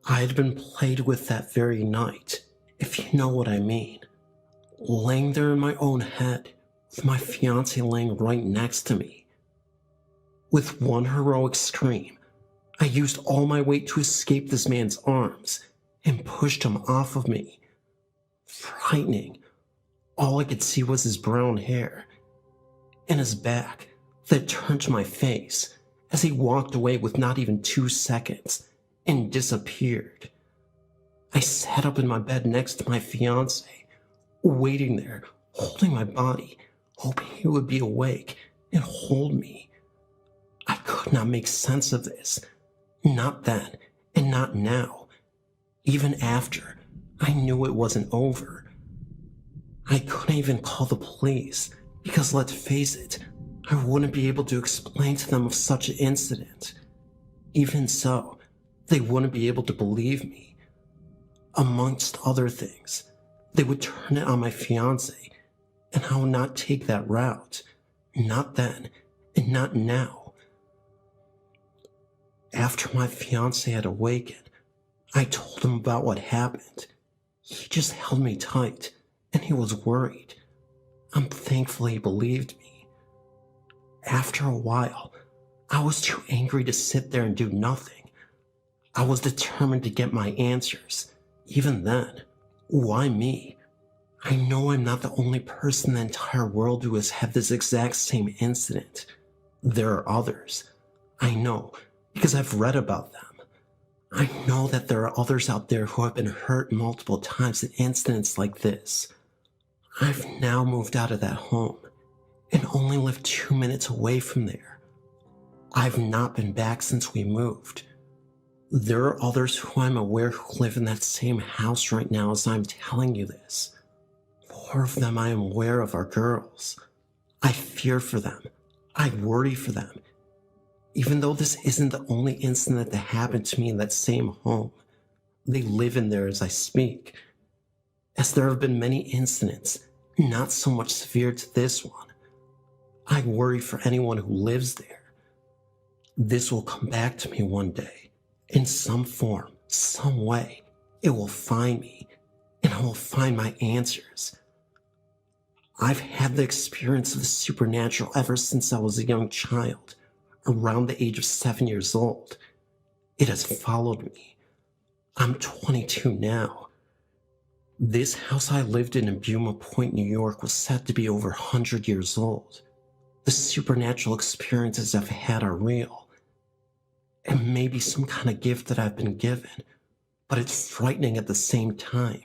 Speaker 3: I had been played with that very night, if you know what I mean, laying there in my own head, with my fiancée laying right next to me. With one heroic scream, I used all my weight to escape this man's arms and pushed him off of me. Frightening, all I could see was his brown hair and his back that turned to my face as he walked away with not even 2 seconds and disappeared. I sat up in my bed next to my fiancé, waiting there, holding my body, hoping he would be awake and hold me. I could not make sense of this, not then and not now. Even after, I knew it wasn't over. I couldn't even call the police because, let's face it, I wouldn't be able to explain to them of such an incident. Even so, they wouldn't be able to believe me. Amongst other things, they would turn it on my fiancé, and I would not take that route. Not then, and not now. After my fiancé had awakened, I told him about what happened. He just held me tight, and he was worried. I'm thankful he believed me. After a while, I was too angry to sit there and do nothing. I was determined to get my answers. Even then, why me? I know I'm not the only person in the entire world who has had this exact same incident. There are others. I know, because I've read about them. I know that there are others out there who have been hurt multiple times in incidents like this. I've now moved out of that home and only live 2 minutes away from there. I've not been back since we moved. There are others who I'm aware who live in that same house right now as I'm telling you this. 4 of them I am aware of are girls. I fear for them. I worry for them. Even though this isn't the only incident that happened to me in that same home, they live in there as I speak. As there have been many incidents, not so much severe to this one. I worry for anyone who lives there. This will come back to me one day. In some form, some way, it will find me, and I will find my answers. I've had the experience of the supernatural ever since I was a young child, around the age of 7 years old. It has followed me. I'm 22 now. This house I lived in Buma Point, New York was said to be over 100 years old. The supernatural experiences I've had are real. It may be some kind of gift that I've been given, but it's frightening at the same time.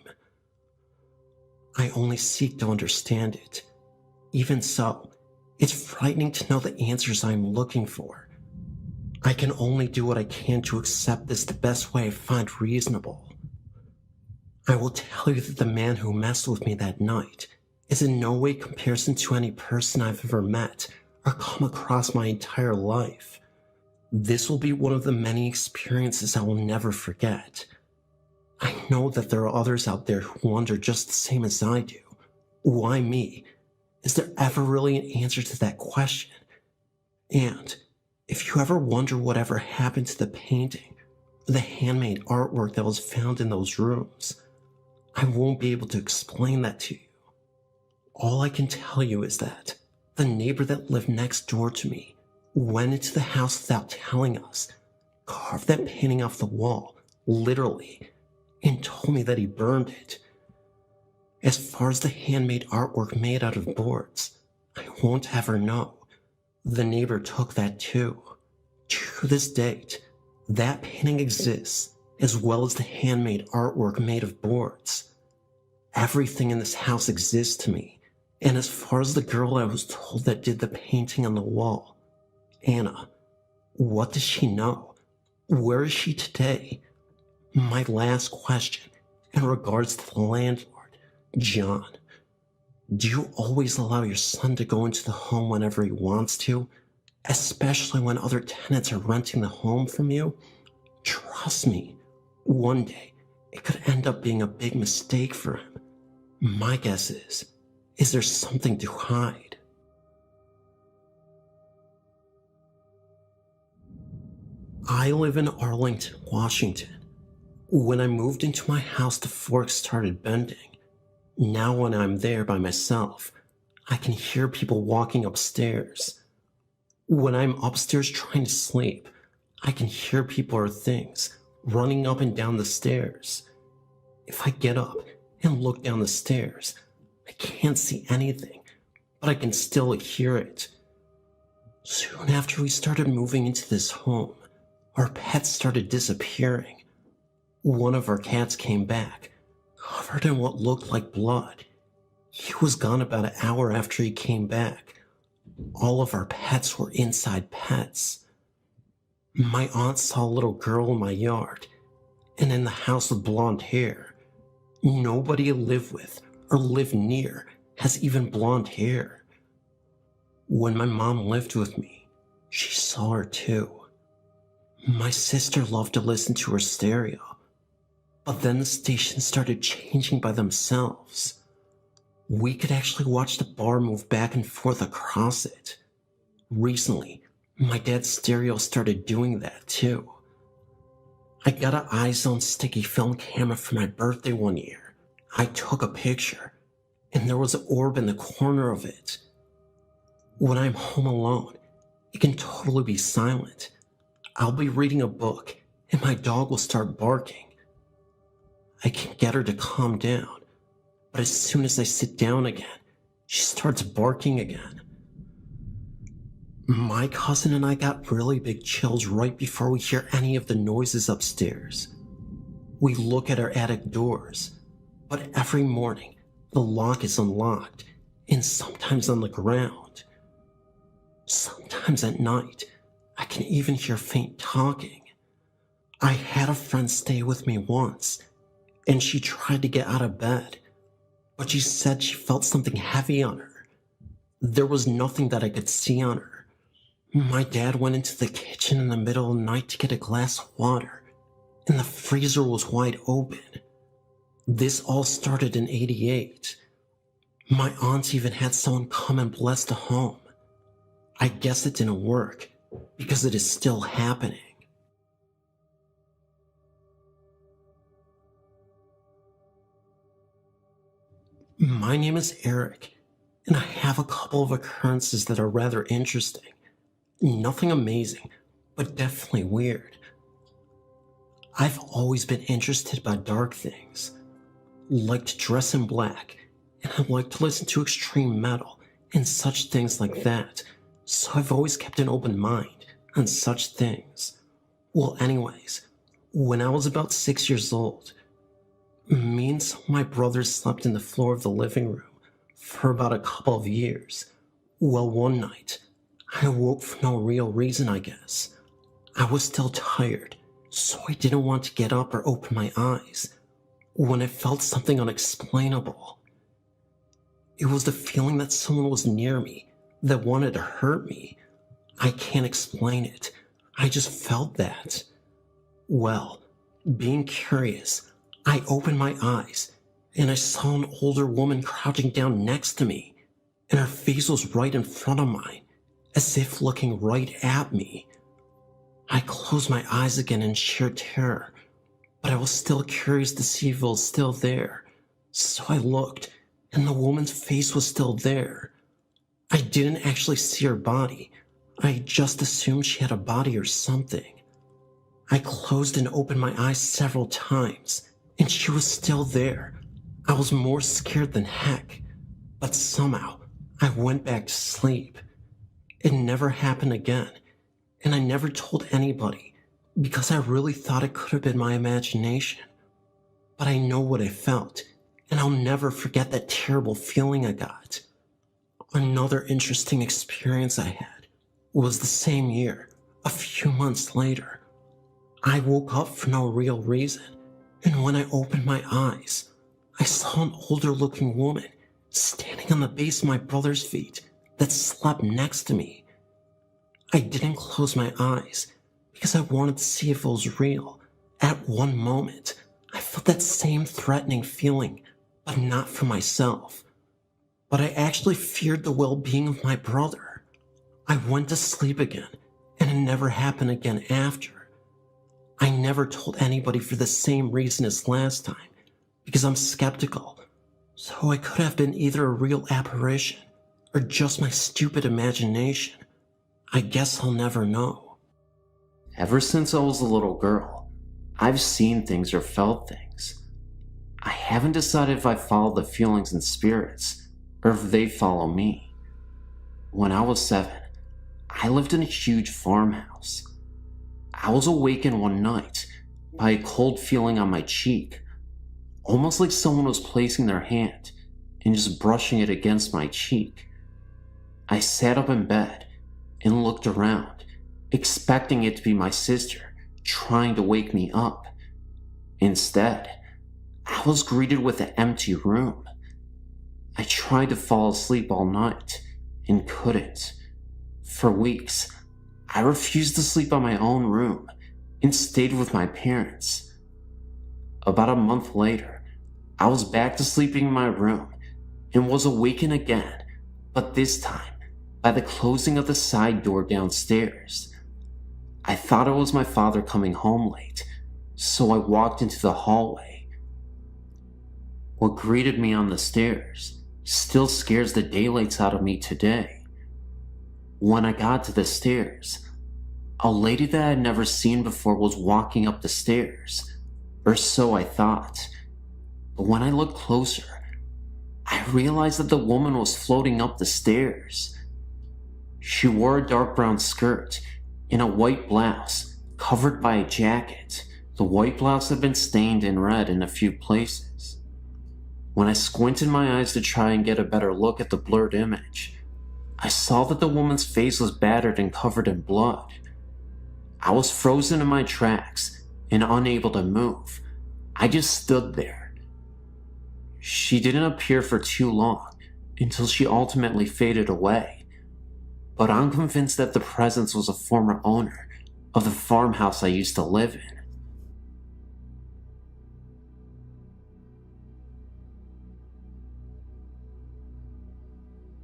Speaker 3: I only seek to understand it. Even so, it's frightening to know the answers I'm looking for. I can only do what I can to accept this the best way I find reasonable. I will tell you that the man who messed with me that night is in no way comparison to any person I've ever met or come across my entire life. This will be one of the many experiences I will never forget. I know that there are others out there who wonder just the same as I do. Why me? Is there ever really an answer to that question? And if you ever wonder whatever happened to the painting or the handmade artwork that was found in those rooms, I won't be able to explain that to you. All I can tell you is that the neighbor that lived next door to me went into the house without telling us, carved that painting off the wall, literally, and told me that he burned it. As far as the handmade artwork made out of boards, I won't ever know. The neighbor took that too. To this date, that painting exists, as well as the handmade artwork made of boards. Everything in this house exists to me, and as far as the girl I was told that did the painting on the wall, Anna, what does she know? Where is she today? My last question, in regards to the landlord, John. Do you always allow your son to go into the home whenever he wants to, especially when other tenants are renting the home from you? Trust me, one day it could end up being a big mistake for him. My guess is there something to hide? I live in Arlington, Washington. When I moved into my house, the forks started bending. Now when I'm there by myself, I can hear people walking upstairs. When I'm upstairs trying to sleep, I can hear people or things running up and down the stairs. If I get up and look down the stairs, I can't see anything, but I can still hear it. Soon after we started moving into this home, our pets started disappearing. One of our cats came back, covered in what looked like blood. He was gone about an hour after he came back. All of our pets were inside pets. My aunt saw a little girl in my yard, and in the house with blonde hair. Nobody I live with or live near has even blonde hair. When my mom lived with me, she saw her too. My sister loved to listen to her stereo, but then the stations started changing by themselves. We could actually watch the bar move back and forth across it. Recently, my dad's stereo started doing that too. I got an iZone sticky film camera for my birthday one year. I took a picture, and there was an orb in the corner of it. When I'm home alone, it can totally be silent. I'll be reading a book, and my dog will start barking. I can get her to calm down, but as soon as I sit down again, she starts barking again. My cousin and I got really big chills right before we hear any of the noises upstairs. We look at our attic doors, but every morning the lock is unlocked and sometimes on the ground. Sometimes at night, I can even hear faint talking. I had a friend stay with me once, and she tried to get out of bed, but she said she felt something heavy on her. There was nothing that I could see on her. My dad went into the kitchen in the middle of the night to get a glass of water, and the freezer was wide open. This all started in '88. My aunt even had someone come and bless the home. I guess it didn't work, because it is still happening. My name is Eric, and I have a couple of occurrences that are rather interesting. Nothing amazing, but definitely weird. I've always been interested by dark things. Like to dress in black, and I like to listen to extreme metal and such things like that, so I've always kept an open mind on such things. Well, anyways, when I was about 6 years old, me and some of my brothers slept in the floor of the living room for about a couple of years. Well, one night, I awoke for no real reason, I guess. I was still tired, so I didn't want to get up or open my eyes when I felt something unexplainable. It was the feeling that someone was near me, that wanted to hurt me. I can't explain it. I just felt that. Well, being curious, I opened my eyes, and I saw an older woman crouching down next to me, and her face was right in front of mine, as if looking right at me. I closed my eyes again in sheer terror, but I was still curious to see if it was still there, so I looked, and the woman's face was still there. I didn't actually see her body. I just assumed she had a body or something. I closed and opened my eyes several times, and she was still there. I was more scared than heck, but somehow I went back to sleep. It never happened again, and I never told anybody because I really thought it could have been my imagination. But I know what I felt, and I'll never forget that terrible feeling I got. Another interesting experience I had was the same year, a few months later. I woke up for no real reason, and when I opened my eyes, I saw an older looking woman standing on the base of my brother's feet that slept next to me. I didn't close my eyes because I wanted to see if it was real. At one moment, I felt that same threatening feeling, but not for myself. But I actually feared the well-being of my brother. I went to sleep again, and it never happened again after. I never told anybody for the same reason as last time, because I'm skeptical. So it could have been either a real apparition or just my stupid imagination. I guess I'll never know.
Speaker 4: Ever since I was a little girl, I've seen things or felt things. I haven't decided if I follow the feelings and spirits or if they follow me. When I was 7, I lived in a huge farmhouse. I was awakened one night by a cold feeling on my cheek, almost like someone was placing their hand and just brushing it against my cheek. I sat up in bed and looked around, expecting it to be my sister trying to wake me up. Instead, I was greeted with an empty room. I tried to fall asleep all night and couldn't. For weeks, I refused to sleep on my own room and stayed with my parents. About a month later, I was back to sleeping in my room and was awakened again, but this time by the closing of the side door downstairs. I thought it was my father coming home late, so I walked into the hallway. What greeted me on the stairs still scares the daylights out of me today. When I got to the stairs, a lady that I had never seen before was walking up the stairs, or so I thought. But when I looked closer, I realized that the woman was floating up the stairs. She wore a dark brown skirt and a white blouse covered by a jacket. The white blouse had been stained and red in a few places. When I squinted my eyes to try and get a better look at the blurred image, I saw that the woman's face was battered and covered in blood. I was frozen in my tracks and unable to move. I just stood there. She didn't appear for too long until she ultimately faded away. But I'm convinced that the presence was a former owner of the farmhouse I used to live in.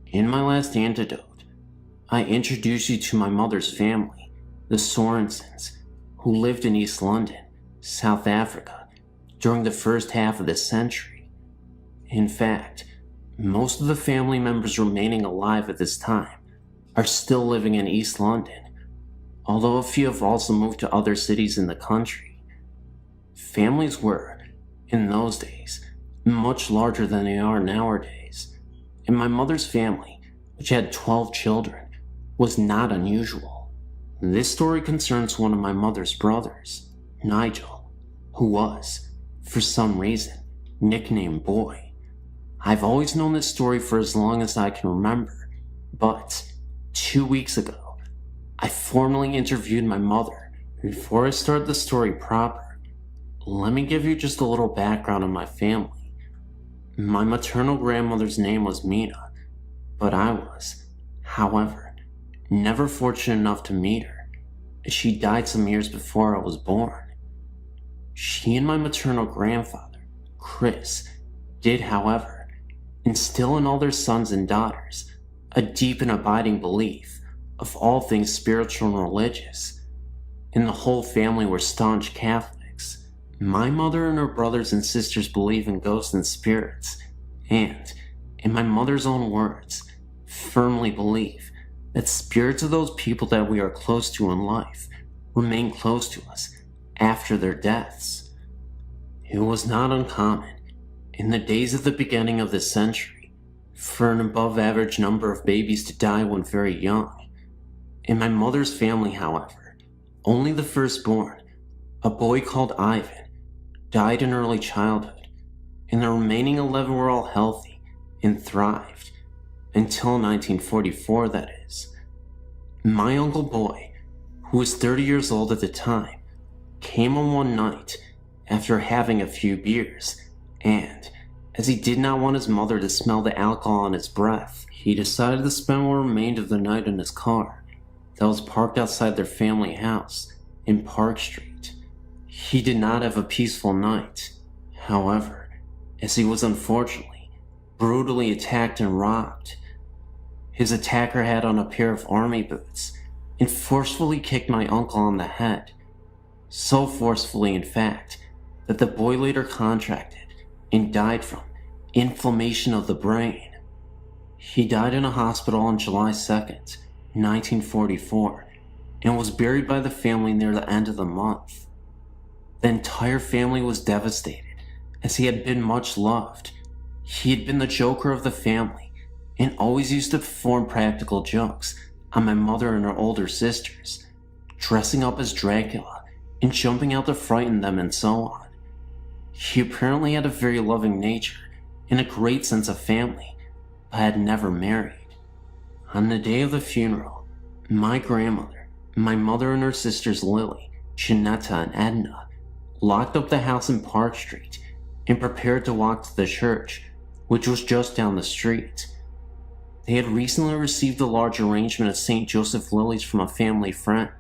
Speaker 4: In my last antidote, I introduce you to my mother's family, the Sorensens, who lived in East London, South Africa, during the first half of this century. In fact, most of the family members remaining alive at this time are still living in East London, although a few have also moved to other cities in the country. Families were, in those days, much larger than they are nowadays, and my mother's family, which had 12 children, was not unusual. This story concerns one of my mother's brothers, Nigel, who was, for some reason, nicknamed Boy. I've always known this story for as long as I can remember, but 2 weeks ago, I formally interviewed my mother. Before I start the story proper, let me give you just a little background on my family. My maternal grandmother's name was Mina, but I was, however, never fortunate enough to meet her, as she died some years before I was born. She and my maternal grandfather, Chris, did, however, instill in all their sons and daughters a deep and abiding belief of all things spiritual and religious, and the whole family were staunch Catholics. My mother and her brothers and sisters believe in ghosts and spirits, and,
Speaker 3: in my mother's own words, firmly believe that spirits of those people that we are close to in life remain close to us after their deaths. It was not uncommon, in the days of the beginning of this century, for an above average number of babies to die when very young. In my mother's family, however, only the firstborn, a boy called Ivan, died in early childhood, and the remaining 11 were all healthy and thrived, until 1944, that is. My uncle Boy, who was 30 years old at the time, came on one night after having a few beers, and, as he did not want his mother to smell the alcohol on his breath, he decided to spend what remained of the night in his car that was parked outside their family house in Park Street. He did not have a peaceful night, however, as he was unfortunately brutally attacked and robbed. His attacker had on a pair of army boots and forcefully kicked my uncle on the head. So forcefully, in fact, that the boy later contracted and died from inflammation of the brain. He died in a hospital on July 2nd, 1944, and was buried by the family near the end of the month. The entire family was devastated, as he had been much loved. He had been the joker of the family, and always used to perform practical jokes on my mother and her older sisters, dressing up as Dracula and jumping out to frighten them and so on. He apparently had a very loving nature and a great sense of family, but had never married. On the day of the funeral, my grandmother, my mother and her sisters Lily, Janetta, and Edna locked up the house in Park Street and prepared to walk to the church, which was just down the street. They had recently received a large arrangement of St. Joseph lilies from a family friend,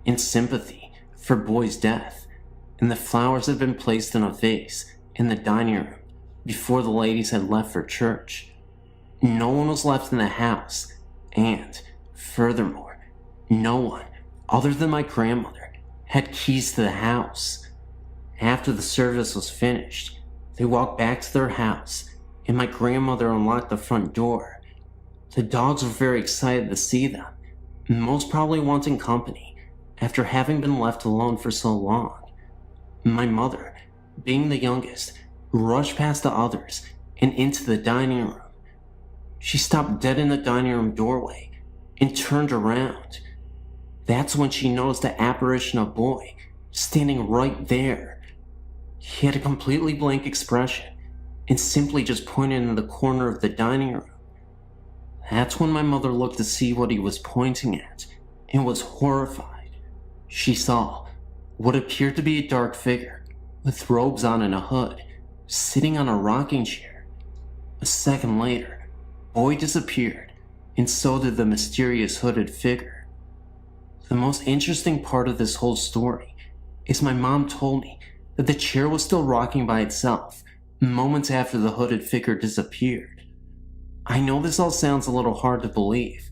Speaker 3: in sympathy for Boy's death, and the flowers had been placed in a vase in the dining room before the ladies had left for church. No one was left in the house, and, furthermore, no one, other than my grandmother, had keys to the house. After the service was finished, they walked back to their house, and my grandmother unlocked the front door. The dogs were very excited to see them, most probably wanting company after having been left alone for so long. My mother, being the youngest, rushed past the others and into the dining room. She stopped dead in the dining room doorway and turned around. That's when she noticed the apparition of Boy standing right there. He had a completely blank expression and simply just pointed in the corner of the dining room. That's when my mother looked to see what he was pointing at and was horrified. She saw what appeared to be a dark figure with robes on and a hood sitting on a rocking chair. A second later, Boy disappeared, and so did the mysterious hooded figure. The most interesting part of this whole story is my mom told me that the chair was still rocking by itself moments after the hooded figure disappeared. I know this all sounds a little hard to believe,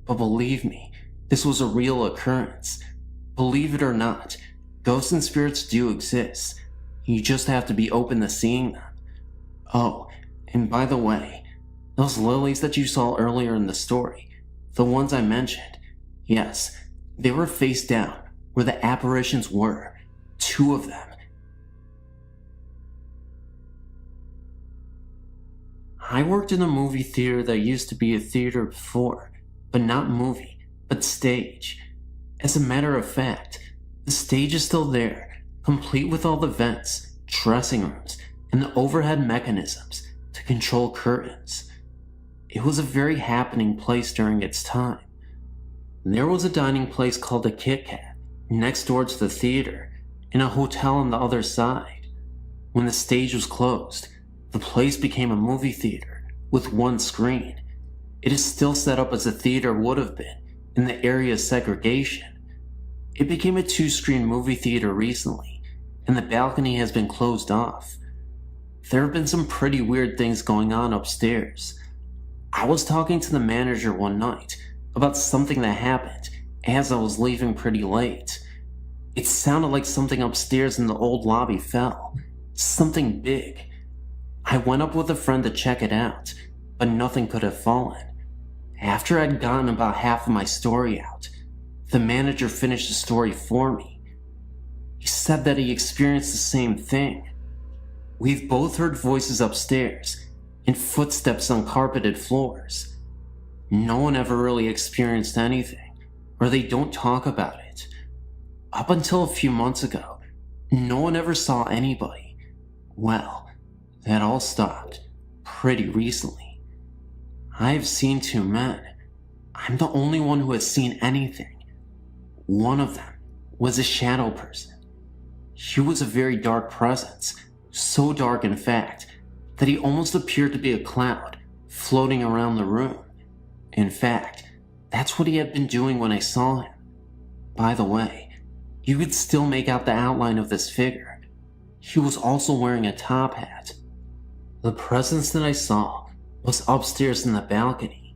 Speaker 3: but believe me, this was a real occurrence. Believe it or not, ghosts and spirits do exist. You just have to be open to seeing them. Oh, and by the way, those lilies that you saw earlier in the story, the ones I mentioned, yes, they were face down where the apparitions were, 2 of them. I worked in a movie theater that used to be a theater before, but not movie, but stage. As a matter of fact, the stage is still there, complete with all the vents, dressing rooms, and the overhead mechanisms to control curtains. It was a very happening place during its time. There was a dining place called the Kit Kat next door to the theater, and a hotel on the other side. When the stage was closed, the place became a movie theater with one screen. It is still set up as a theater would have been in the area's segregation. It became a 2-screen movie theater recently, and the balcony has been closed off. There have been some pretty weird things going on upstairs. I was talking to the manager one night about something that happened as I was leaving pretty late. It sounded like something upstairs in the old lobby fell. Something big. I went up with a friend to check it out, but nothing could have fallen. After I'd gotten about half of my story out, the manager finished the story for me. He said that he experienced the same thing. We've both heard voices upstairs and footsteps on carpeted floors. No one ever really experienced anything, or they don't talk about it. Up until a few months ago, no one ever saw anybody. Well, that all stopped pretty recently. I've seen two men. I'm the only one who has seen anything. One of them was a shadow person. He was a very dark presence, so dark in fact that he almost appeared to be a cloud floating around the room. In fact, that's what he had been doing when I saw him. By the way, you could still make out the outline of this figure. He was also wearing a top hat. The presence that I saw was upstairs in the balcony.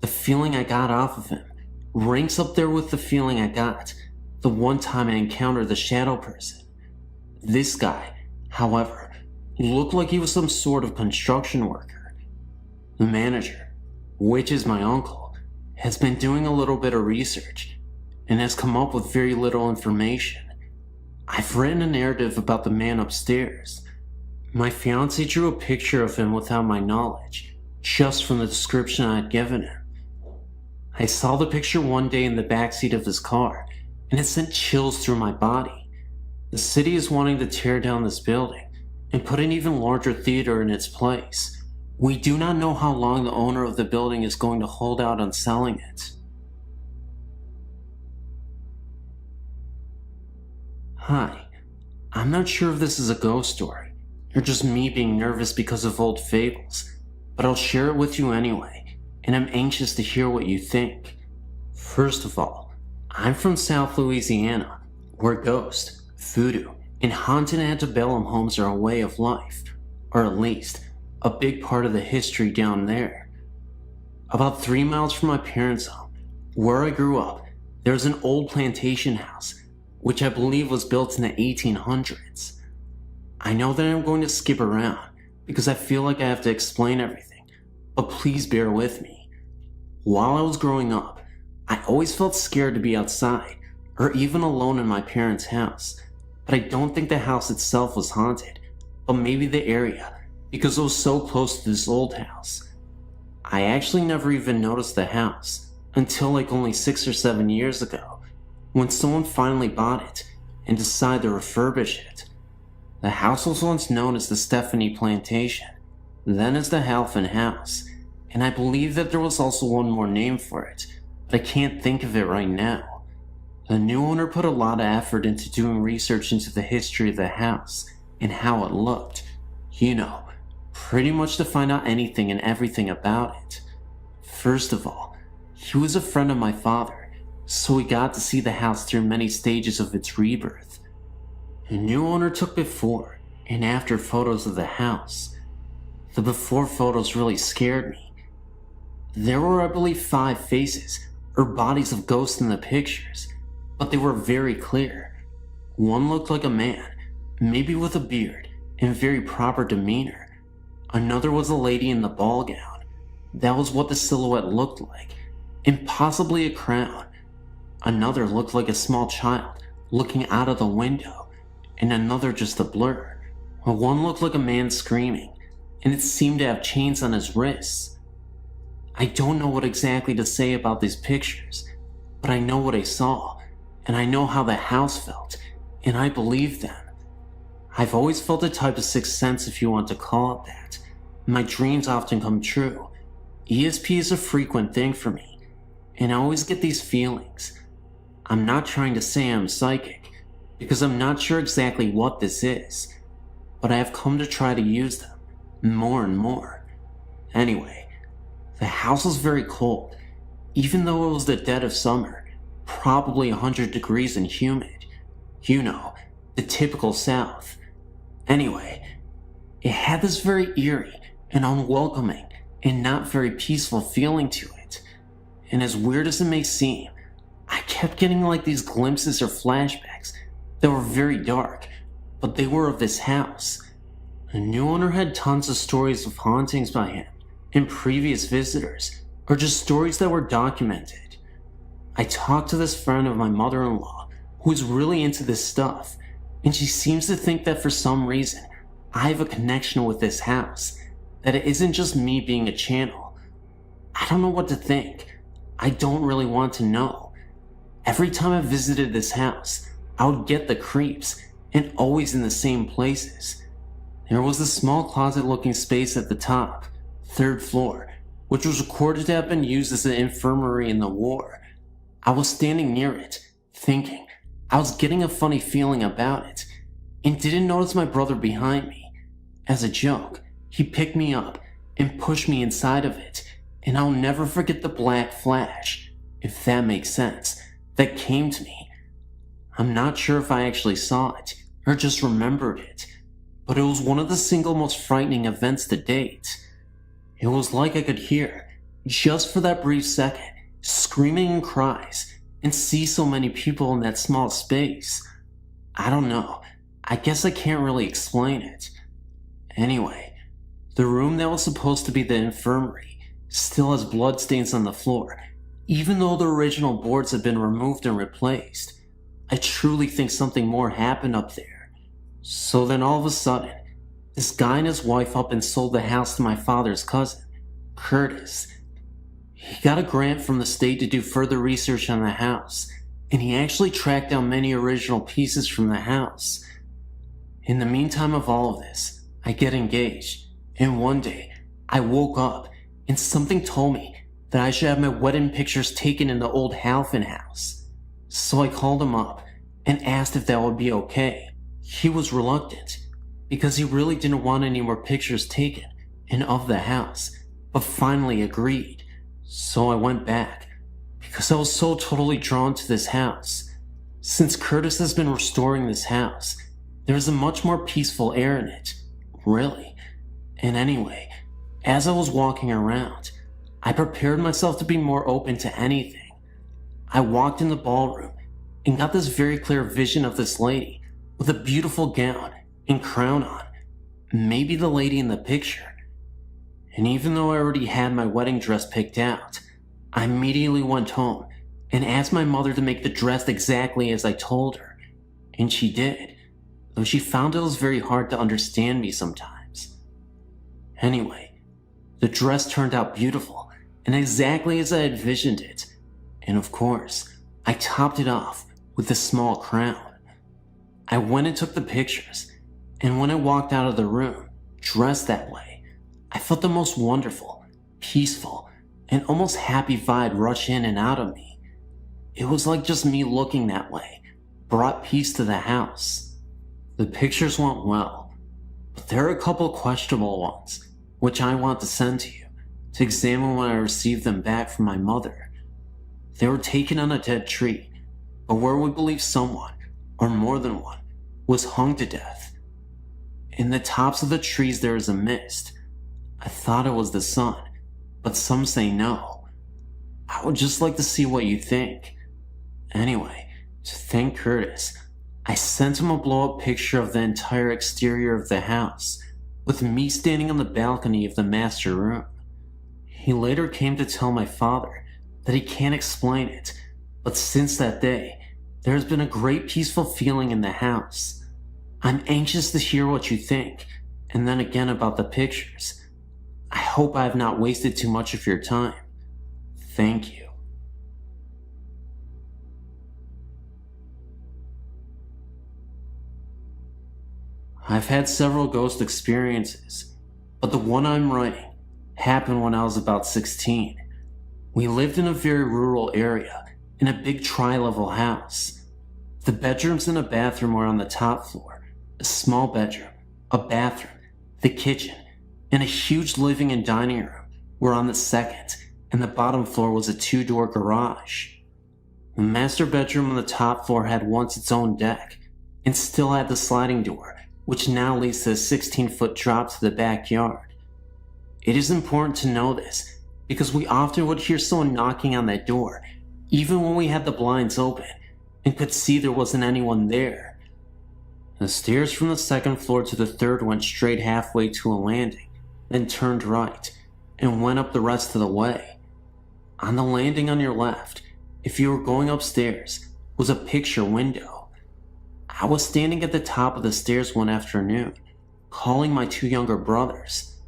Speaker 3: The feeling I got off of him ranks up there with the feeling I got the one time I encountered the shadow person. This guy, however, looked like he was some sort of construction worker. The manager, which is my uncle, has been doing a little bit of research and has come up with very little information. I've written a narrative about the man upstairs. My fiancé drew a picture of him without my knowledge, just from the description I had given him. I saw the picture one day in the backseat of his car, and it sent chills through my body. The city is wanting to tear down this building and put an even larger theater in its place. We do not know how long the owner of the building is going to hold out on selling it. Hi, I'm not sure if this is a ghost story, or just me being nervous because of old fables, but I'll share it with you anyway, and I'm anxious to hear what you think. First of all, I'm from South Louisiana, where ghosts, voodoo, and haunted antebellum homes are a way of life, or at least a big part of the history down there. About 3 miles from my parents' home, where I grew up, there's an old plantation house, which I believe was built in the 1800s. I know that I'm going to skip around because I feel like I have to explain everything, but please bear with me. While I was growing up, I always felt scared to be outside or even alone in my parents' house, but I don't think the house itself was haunted, but maybe the area, because it was so close to this old house. I actually never even noticed the house until like only 6 or 7 years ago, when someone finally bought it and decided to refurbish it. The house was once known as the Stephanie Plantation, then as the Halfin House, and I believe that there was also one more name for it, but I can't think of it right now. The new owner put a lot of effort into doing research into the history of the house and how it looked. You know, pretty much to find out anything and everything about it. First of all, he was a friend of my father, so we got to see the house through many stages of its rebirth. The new owner took before and after photos of the house. The before photos really scared me. There were, I believe, 5 faces or bodies of ghosts in the pictures, but they were very clear. One looked like a man, maybe with a beard and very proper demeanor. Another was a lady in the ball gown. That was what the silhouette looked like, and possibly a crown. Another looked like a small child looking out of the window, and another just a blur. One looked like a man screaming, and it seemed to have chains on his wrists. I don't know what exactly to say about these pictures, but I know what I saw, and I know how the house felt, and I believe them. I've always felt a type of sixth sense, if you want to call it that. My dreams often come true. ESP is a frequent thing for me, and I always get these feelings. I'm not trying to say I'm psychic, because I'm not sure exactly what this is, but I have come to try to use them more and more. Anyway, the house was very cold, even though it was the dead of summer, probably 100 degrees and humid. You know, the typical South. Anyway, it had this very eerie and unwelcoming and not very peaceful feeling to it. And as weird as it may seem, I kept getting like these glimpses or flashbacks that were very dark, but they were of this house. The new owner had tons of stories of hauntings by him and previous visitors, or just stories that were documented. I talked to this friend of my mother-in-law who is really into this stuff, and she seems to think that for some reason I have a connection with this house, that it isn't just me being a channel. I don't know what to think. I don't really want to know. Every time I visited this house, I would get the creeps, and always in the same places. There was a small closet-looking space at the top, 3rd floor, which was recorded to have been used as an infirmary in the war. I was standing near it, thinking. I was getting a funny feeling about it, and didn't notice my brother behind me. As a joke, he picked me up and pushed me inside of it, and I'll never forget the black flash, if that makes sense, that came to me. I'm not sure if I actually saw it, or just remembered it, but it was one of the single most frightening events to date. It was like I could hear, just for that brief second, screaming and cries, and see so many people in that small space. I don't know, I guess I can't really explain it. Anyway, the room that was supposed to be the infirmary still has bloodstains on the floor, even though the original boards have been removed and replaced. I truly think something more happened up there. So then all of a sudden, this guy and his wife up and sold the house to my father's cousin, Curtis. He got a grant from the state to do further research on the house, and he actually tracked down many original pieces from the house. In the meantime of all of this, I get engaged, and one day, I woke up, and something told me that I should have my wedding pictures taken in the old Halfin house. So I called him up, and asked if that would be okay. He was reluctant, because he really didn't want any more pictures taken, and of the house, but finally agreed. So I went back, because I was so totally drawn to this house. Since Curtis has been restoring this house, there's a much more peaceful air in it, really. And anyway, as I was walking around, I prepared myself to be more open to anything. I walked in the ballroom and got this very clear vision of this lady with a beautiful gown and crown on, maybe the lady in the picture. And even though I already had my wedding dress picked out, I immediately went home and asked my mother to make the dress exactly as I told her. And she did, though she found it was very hard to understand me sometimes. Anyway, the dress turned out beautiful and exactly as I had envisioned it. And of course, I topped it off with a small crown. I went and took the pictures, and when I walked out of the room, dressed that way, I felt the most wonderful, peaceful, and almost happy vibe rush in and out of me. It was like just me looking that way brought peace to the house. The pictures went well, but there are a couple questionable ones, which I want to send to you, to examine when I received them back from my mother. They were taken on a dead tree, but where we believe someone, or more than one, was hung to death. In the tops of the trees there is a mist. I thought it was the sun, but some say no. I would just like to see what you think. Anyway, to thank Curtis, I sent him a blow-up picture of the entire exterior of the house, with me standing on the balcony of the master room. He later came to tell my father that he can't explain it, but since that day, there has been a great peaceful feeling in the house. I'm anxious to hear what you think, and then again about the pictures. I hope I have not wasted too much of your time. Thank you. I've had several ghost experiences, but the one I'm writing happened when I was about 16. We lived in a very rural area, in a big tri-level house. The bedrooms and a bathroom were on the top floor, a small bedroom, a bathroom, the kitchen, and a huge living and dining room were on the second, and the bottom floor was a 2-door garage. The master bedroom on the top floor had once its own deck, and still had the sliding door, which now leads to a 16-foot drop to the backyard. It is important to know this, because we often would hear someone knocking on that door, even when we had the blinds open, and could see there wasn't anyone there. The stairs from the second floor to the third went straight halfway to a landing, then turned right, and went up the rest of the way. On the landing on your left, if you were going upstairs, was a picture window. I was standing at the top of the stairs one afternoon, calling my 2 younger brothers.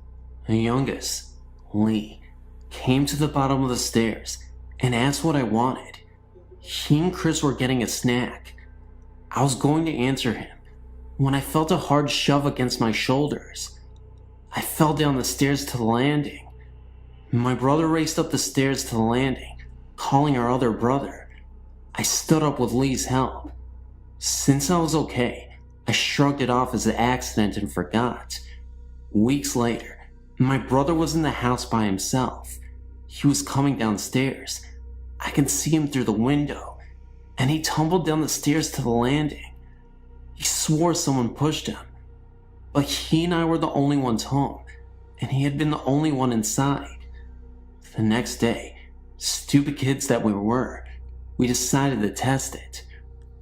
Speaker 3: The youngest, Lee, came to the bottom of the stairs and asked what I wanted. He and Chris were getting a snack. I was going to answer him when I felt a hard shove against my shoulders. I fell down the stairs to the landing. My brother raced up the stairs to the landing, calling our other brother. I stood up with Lee's help. Since I was okay, I shrugged it off as an accident and forgot. Weeks later, my brother was in the house by himself. He was coming downstairs. I could see him through the window, and he tumbled down the stairs to the landing. He swore someone pushed him, but he and I were the only ones home, and he had been the only one inside. The next day, stupid kids that we were, we decided to test it.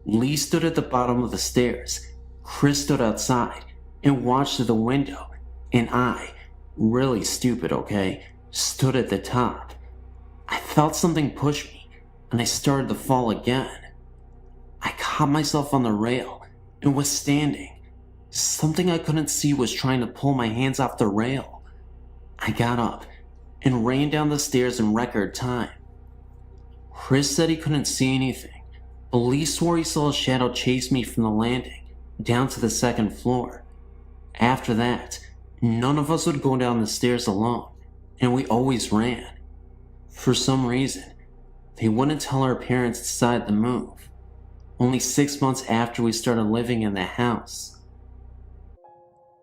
Speaker 3: Lee stood at the bottom of the stairs, Chris stood outside and watched through the window, and I, really stupid, okay, stood at the top. I felt something push me, and I started to fall again. I caught myself on the rail and was standing. Something I couldn't see was trying to pull my hands off the rail. I got up and ran down the stairs in record time. Chris said he couldn't see anything, but Lee swore he saw a shadow chase me from the landing down to the 2nd floor. After that, none of us would go down the stairs alone, and we always ran. For some reason, they wouldn't tell our parents decided to move. Only 6 months after we started living in the house.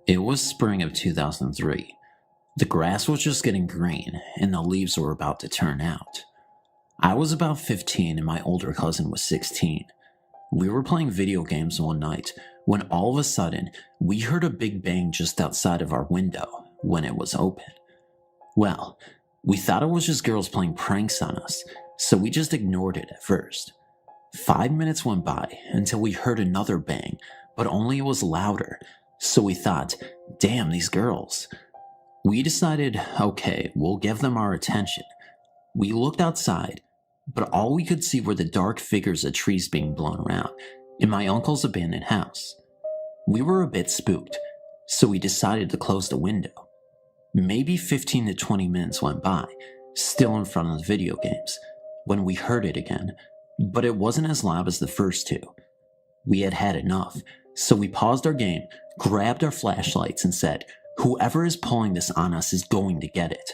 Speaker 2: It was spring of 2003. The grass was just getting green, and the leaves were about to turn out. I was about 15 and my older cousin was 16. We were playing video games one night when all of a sudden we heard a big bang just outside of our window when it was open. Well, we thought it was just girls playing pranks on us, so we just ignored it at first. 5 minutes went by until we heard another bang, but only it was louder, so we thought, damn, these girls. We decided, okay, we'll give them our attention. We looked outside, but all we could see were the dark figures of trees being blown around in my uncle's abandoned house. We were a bit spooked, so we decided to close the window. Maybe 15 to 20 minutes went by, still in front of the video games, when we heard it again, but it wasn't as loud as the first two. We had had enough, so we paused our game, grabbed our flashlights, and said, whoever is pulling this on us is going to get it.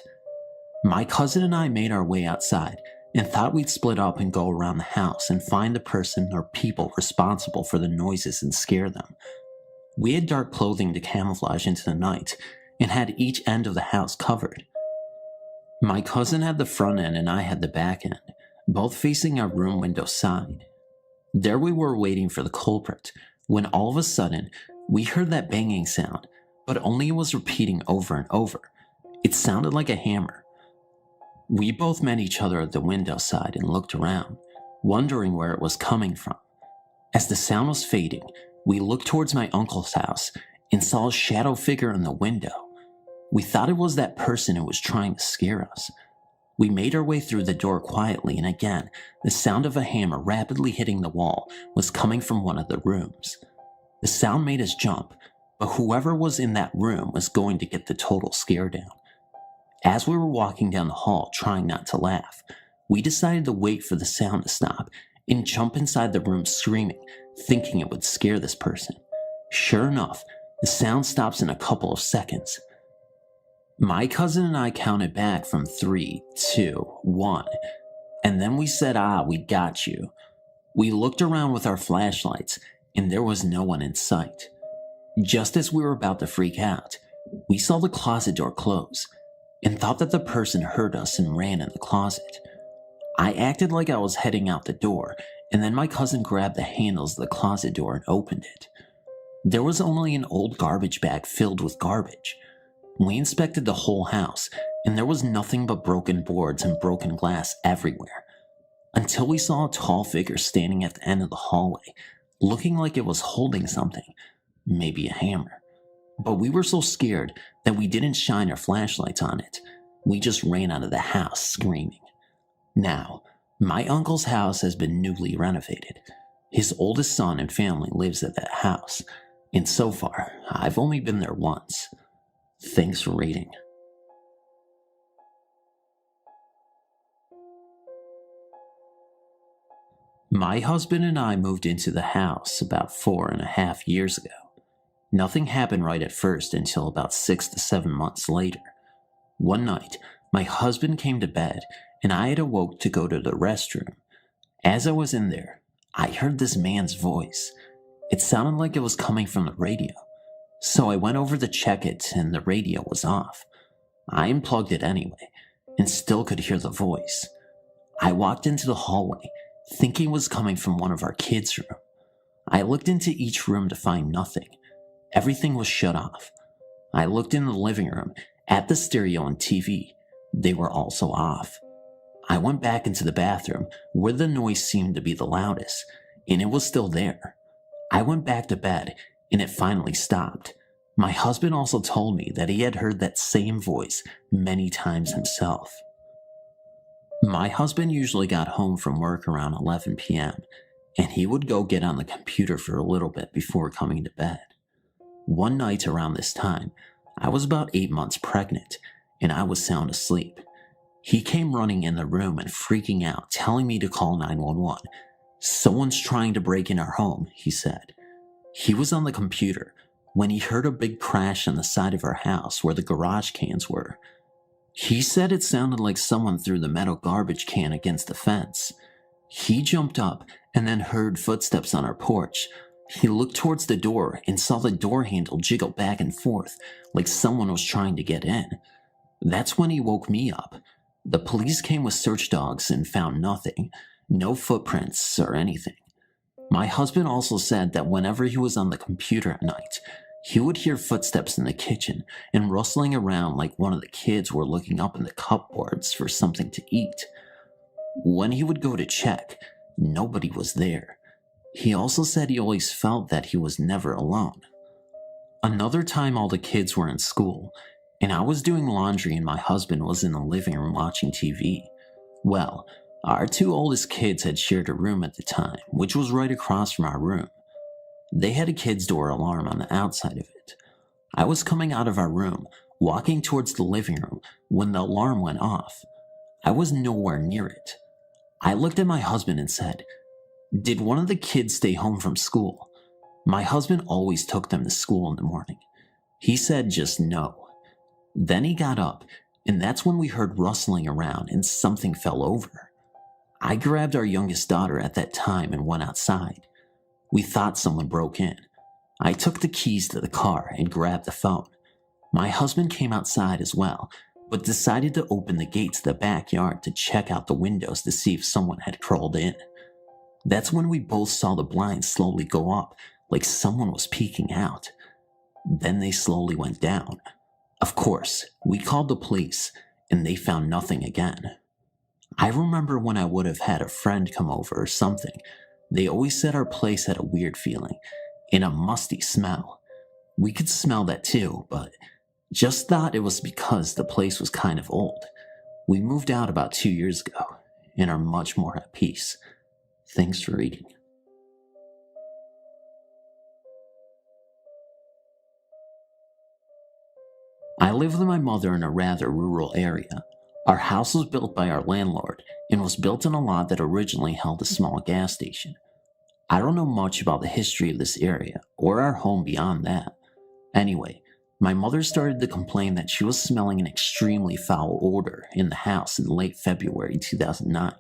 Speaker 2: My cousin and I made our way outside and thought we'd split up and go around the house and find the person or people responsible for the noises and scare them. We had dark clothing to camouflage into the night and had each end of the house covered. My cousin had the front end and I had the back end, both facing our room window side. There we were waiting for the culprit when all of a sudden we heard that banging sound, but only it was repeating over and over. It sounded like a hammer. We both met each other at the window side and looked around, wondering where it was coming from. As the sound was fading, we looked towards my uncle's house and saw a shadow figure in the window. We thought it was that person who was trying to scare us. We made our way through the door quietly, and again, the sound of a hammer rapidly hitting the wall was coming from one of the rooms. The sound made us jump, but whoever was in that room was going to get the total scare down. As we were walking down the hall trying not to laugh, we decided to wait for the sound to stop and jump inside the room screaming, thinking it would scare this person. Sure enough, the sound stops in a couple of seconds. My cousin and I counted back from 3, 2, 1, and then we said, we got you. We looked around with our flashlights, and there was no one in sight. Just as we were about to freak out, we saw the closet door close, and thought that the person heard us and ran in the closet. I acted like I was heading out the door, and then my cousin grabbed the handles of the closet door and opened it. There was only an old garbage bag filled with garbage. We inspected the whole house, and there was nothing but broken boards and broken glass everywhere, until we saw a tall figure standing at the end of the hallway, looking like it was holding something, maybe a hammer. But we were so scared that we didn't shine our flashlights on it. We just ran out of the house screaming. Now, my uncle's house has been newly renovated. His oldest son and family lives at that house, and so far, I've only been there once. Thanks for reading. My husband and I moved into the house about 4.5 years ago. Nothing happened right at first until about 6 to 7 months later. One night, my husband came to bed, and I had awoke to go to the restroom. As I was in there, I heard this man's voice. It sounded like it was coming from the radio. So I went over to check it, and the radio was off. I unplugged it anyway, and still could hear the voice. I walked into the hallway, thinking it was coming from one of our kids' room. I looked into each room to find nothing. Everything was shut off. I looked in the living room, at the stereo and TV. They were also off. I went back into the bathroom, where the noise seemed to be the loudest, and it was still there. I went back to bed, and it finally stopped. My husband also told me that he had heard that same voice many times himself. My husband usually got home from work around 11 p.m., and he would go get on the computer for a little bit before coming to bed. One night around this time, I was about 8 months pregnant, and I was sound asleep. He came running in the room and freaking out, telling me to call 911. "Someone's trying to break in our home," he said. He was on the computer when he heard a big crash on the side of our house where the garage cans were. He said it sounded like someone threw the metal garbage can against the fence. He jumped up and then heard footsteps on our porch. He looked towards the door and saw the door handle jiggle back and forth like someone was trying to get in. That's when he woke me up. The police came with search dogs and found nothing, no footprints or anything. My husband also said that whenever he was on the computer at night, he would hear footsteps in the kitchen and rustling around like one of the kids were looking up in the cupboards for something to eat. When he would go to check, nobody was there. He also said he always felt that he was never alone. Another time all the kids were in school, and I was doing laundry and my husband was in the living room watching TV. Well, our 2 oldest kids had shared a room at the time, which was right across from our room. They had a kid's door alarm on the outside of it. I was coming out of our room, walking towards the living room, when the alarm went off. I was nowhere near it. I looked at my husband and said, "Did one of the kids stay home from school?" My husband always took them to school in the morning. He said just no. Then he got up, and that's when we heard rustling around and something fell over. I grabbed our youngest daughter at that time and went outside. We thought someone broke in. I took the keys to the car and grabbed the phone. My husband came outside as well, but decided to open the gate to the backyard to check out the windows to see if someone had crawled in. That's when we both saw the blinds slowly go up, like someone was peeking out. Then they slowly went down. Of course, we called the police, and they found nothing again. I remember when I would have had a friend come over or something, they always said our place had a weird feeling, and a musty smell. We could smell that too, but just thought it was because the place was kind of old. We moved out about 2 years ago, and are much more at peace. Thanks for reading. I live with my mother in a rather rural area. Our house was built by our landlord and was built on a lot that originally held a small gas station. I don't know much about the history of this area or our home beyond that. Anyway, my mother started to complain that she was smelling an extremely foul odor in the house in late February 2009.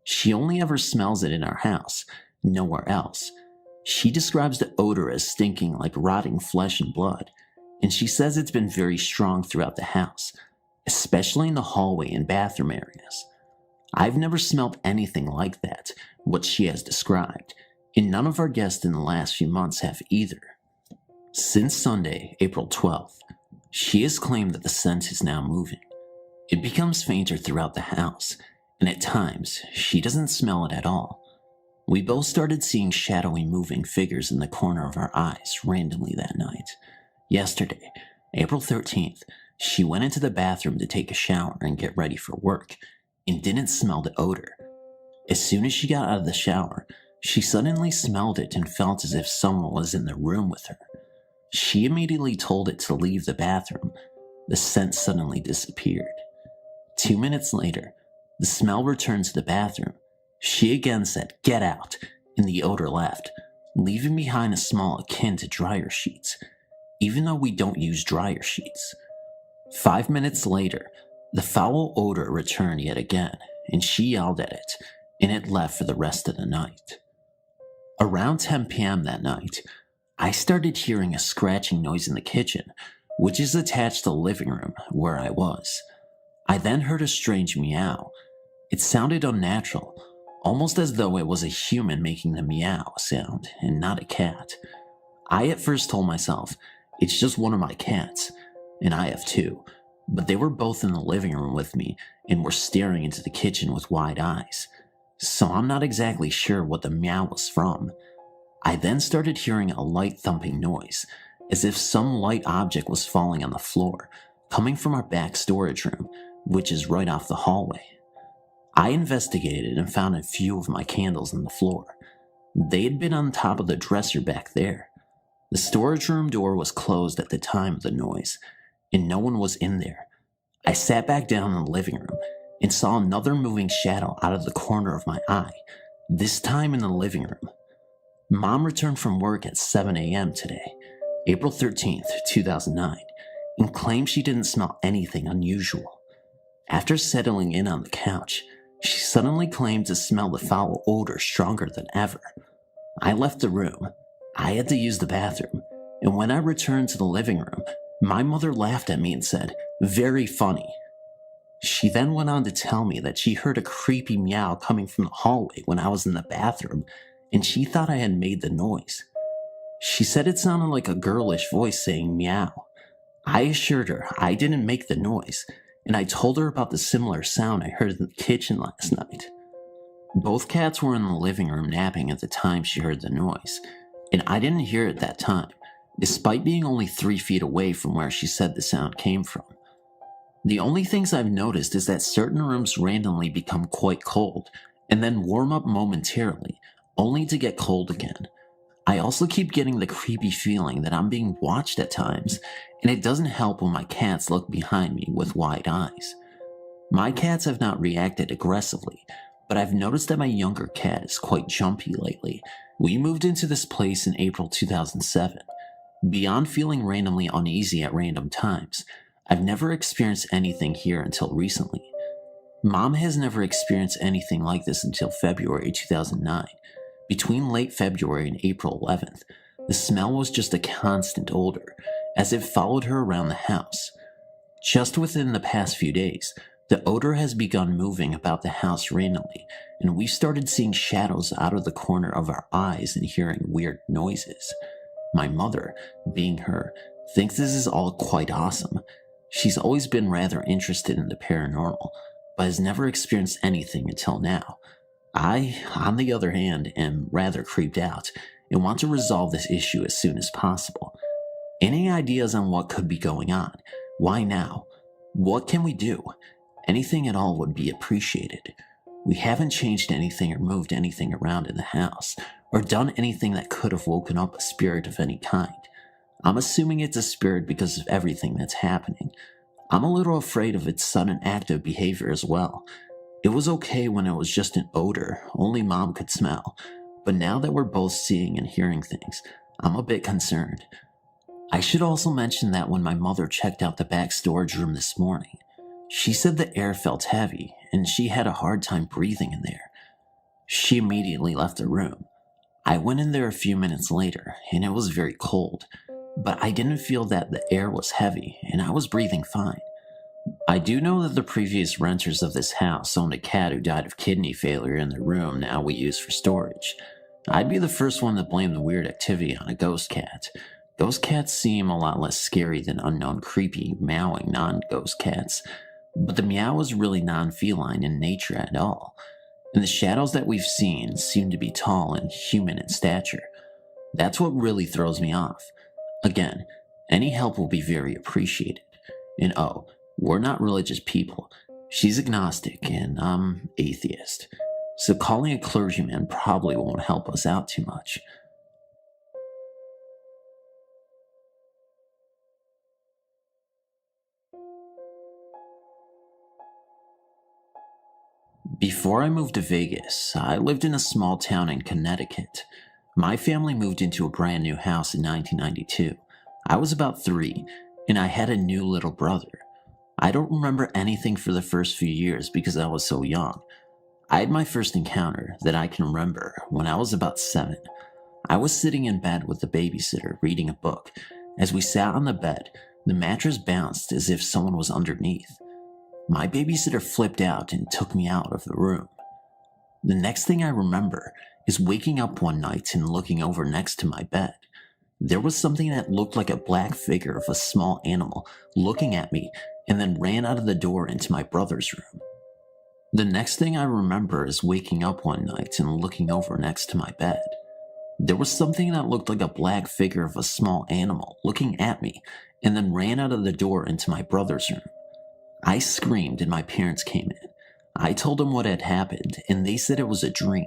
Speaker 2: She only ever smells it in our house, nowhere else. She describes the odor as stinking like rotting flesh and blood, and she says it's been very strong throughout the house, especially in the hallway and bathroom areas. I've never smelled anything like that, what she has described, and none of our guests in the last few months have either. Since Sunday, April 12th, she has claimed that the scent is now moving. It becomes fainter throughout the house, and at times, she doesn't smell it at all. We both started seeing shadowy moving figures in the corner of our eyes randomly that night. Yesterday, April 13th, She went into the bathroom to take a shower and get ready for work, and didn't smell the odor. As soon as she got out of the shower, she suddenly smelled it and felt as if someone was in the room with her. She immediately told it to leave the bathroom. The scent suddenly disappeared. 2 minutes later, the smell returned to the bathroom. She again said, "Get out," and the odor left, leaving behind a smell akin to dryer sheets, even though we don't use dryer sheets. 5 minutes later, the foul odor returned yet again, and she yelled at it, and it left for the rest of the night. Around 10 p.m. that night, I started hearing a scratching noise in the kitchen, which is attached to the living room where I was. I then heard a strange meow. It sounded unnatural, almost as though it was a human making the meow sound and not a cat. I at first told myself, it's just one of my cats, and I have two, but they were both in the living room with me and were staring into the kitchen with wide eyes, so I'm not exactly sure what the meow was from. I then started hearing a light thumping noise, as if some light object was falling on the floor, coming from our back storage room, which is right off the hallway. I investigated and found a few of my candles on the floor. They had been on top of the dresser back there. The storage room door was closed at the time of the noise, and no one was in there. I sat back down in the living room and saw another moving shadow out of the corner of my eye, this time in the living room. Mom returned from work at 7 a.m. today, April 13th, 2009, and claimed she didn't smell anything unusual. After settling in on the couch, she suddenly claimed to smell the foul odor stronger than ever. I left the room. I had to use the bathroom, and when I returned to the living room, my mother laughed at me and said, "Very funny." She then went on to tell me that she heard a creepy meow coming from the hallway when I was in the bathroom, and she thought I had made the noise. She said it sounded like a girlish voice saying meow. I assured her I didn't make the noise, and I told her about the similar sound I heard in the kitchen last night. Both cats were in the living room napping at the time she heard the noise, and I didn't hear it that time, despite being only 3 feet away from where she said the sound came from. The only things I've noticed is that certain rooms randomly become quite cold, and then warm up momentarily, only to get cold again. I also keep getting the creepy feeling that I'm being watched at times, and it doesn't help when my cats look behind me with wide eyes. My cats have not reacted aggressively, but I've noticed that my younger cat is quite jumpy lately. We moved into this place in April 2007. Beyond feeling randomly uneasy at random times, I've never experienced anything here until recently. Mom has never experienced anything like this until February 2009. Between late February and April 11th, the smell was just a constant odor, as it followed her around the house. Just within the past few days, the odor has begun moving about the house randomly, and we've started seeing shadows out of the corner of our eyes and hearing weird noises. My mother, being her, thinks this is all quite awesome. She's always been rather interested in the paranormal, but has never experienced anything until now. I, on the other hand, am rather creeped out and want to resolve this issue as soon as possible. Any ideas on what could be going on? Why now? What can we do? Anything at all would be appreciated. We haven't changed anything or moved anything around in the house, or done anything that could have woken up a spirit of any kind. I'm assuming it's a spirit because of everything that's happening. I'm a little afraid of its sudden active behavior as well. It was okay when it was just an odor only Mom could smell, but now that we're both seeing and hearing things, I'm a bit concerned. I should also mention that when my mother checked out the back storage room this morning, she said the air felt heavy and she had a hard time breathing in there. She immediately left the room. I went in there a few minutes later and it was very cold, but I didn't feel that the air was heavy and I was breathing fine. I do know that the previous renters of this house owned a cat who died of kidney failure in the room now we use for storage. I'd be the first one to blame the weird activity on a ghost cat. Ghost cats seem a lot less scary than unknown creepy, meowing non-ghost cats, but the meow is really non-feline in nature at all, and the shadows that we've seen seem to be tall and human in stature. That's what really throws me off. Again, any help will be very appreciated. And oh, we're not religious people. She's agnostic and I'm atheist. So calling a clergyman probably won't help us out too much. Before I moved to Vegas, I lived in a small town in Connecticut. My family moved into a brand new house in 1992. I was about 3, and I had a new little brother. I don't remember anything for the first few years because I was so young. I had my first encounter that I can remember when I was about 7. I was sitting in bed with the babysitter reading a book. As we sat on the bed, the mattress bounced as if someone was underneath. My babysitter flipped out and took me out of the room. The next thing I remember is waking up one night and looking over next to my bed. There was something that looked like a black figure of a small animal looking at me and then ran out of the door into my brother's room. The next thing I remember is waking up one night and looking over next to my bed. There was something that looked like a black figure of a small animal looking at me and then ran out of the door into my brother's room. I screamed and my parents came in. I told them what had happened and they said it was a dream.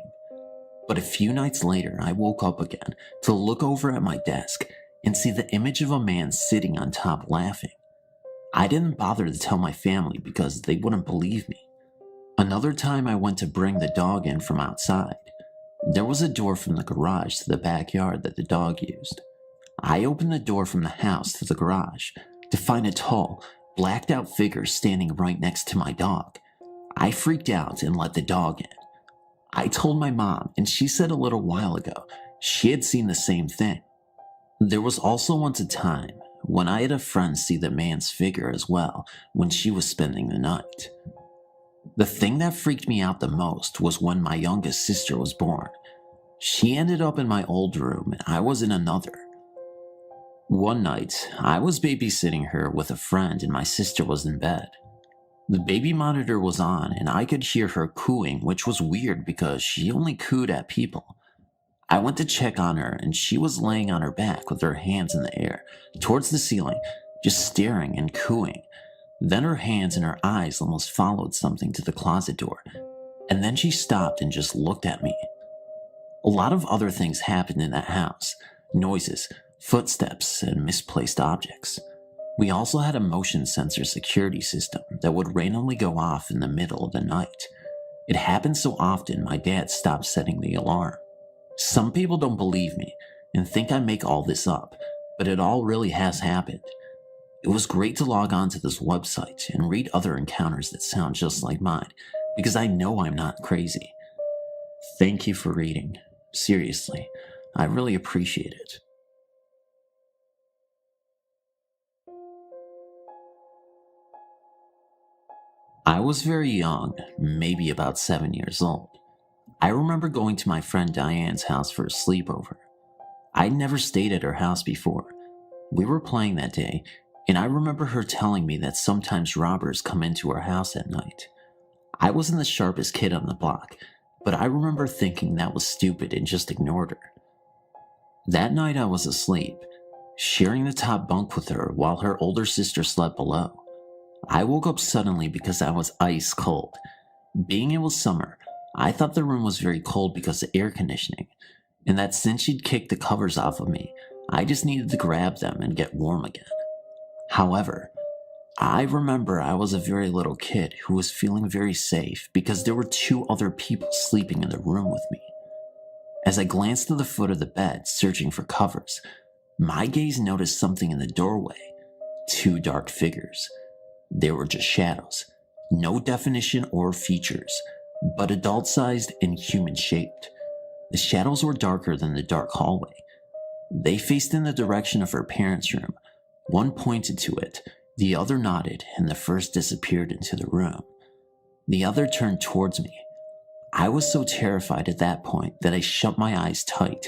Speaker 2: But a few nights later, I woke up again to look over at my desk and see the image of a man sitting on top laughing. I didn't bother to tell my family because they wouldn't believe me. Another time I went to bring the dog in from outside. There was a door from the garage to the backyard that the dog used. I opened the door from the house to the garage to find a tall, blacked out figure standing right next to my dog. I freaked out and let the dog in. I told my mom, and she said a little while ago she had seen the same thing. There was also once a time when I had a friend see the man's figure as well when she was spending the night. The thing that freaked me out the most was when my youngest sister was born. She ended up in my old room and I was in another. One night, I was babysitting her with a friend and my sister was in bed. The baby monitor was on and I could hear her cooing, which was weird because she only cooed at people. I went to check on her and she was laying on her back with her hands in the air, towards the ceiling, just staring and cooing. Then her hands and her eyes almost followed something to the closet door, and then she stopped and just looked at me. A lot of other things happened in that house: noises, footsteps, and misplaced objects. We also had a motion sensor security system that would randomly go off in the middle of the night. It happened so often my dad stopped setting the alarm. Some people don't believe me and think I make all this up, but it all really has happened. It was great to log on to this website and read other encounters that sound just like mine, because I know I'm not crazy. Thank you for reading. Seriously, I really appreciate it. I was very young, maybe about 7 years old. I remember going to my friend Diane's house for a sleepover. I'd never stayed at her house before. We were playing that day, and I remember her telling me that sometimes robbers come into her house at night. I wasn't the sharpest kid on the block, but I remember thinking that was stupid and just ignored her. That night I was asleep, sharing the top bunk with her while her older sister slept below. I woke up suddenly because I was ice cold. Being it was summer, I thought the room was very cold because of air conditioning, and that since she'd kicked the covers off of me, I just needed to grab them and get warm again. However, I remember I was a very little kid who was feeling very safe because there were 2 other people sleeping in the room with me. As I glanced to the foot of the bed, searching for covers, my gaze noticed something in the doorway. 2 dark figures. They were just shadows, no definition or features, but adult-sized and human-shaped. The shadows were darker than the dark hallway. They faced in the direction of her parents' room. One pointed to it, the other nodded, and the first disappeared into the room. The other turned towards me. I was so terrified at that point that I shut my eyes tight.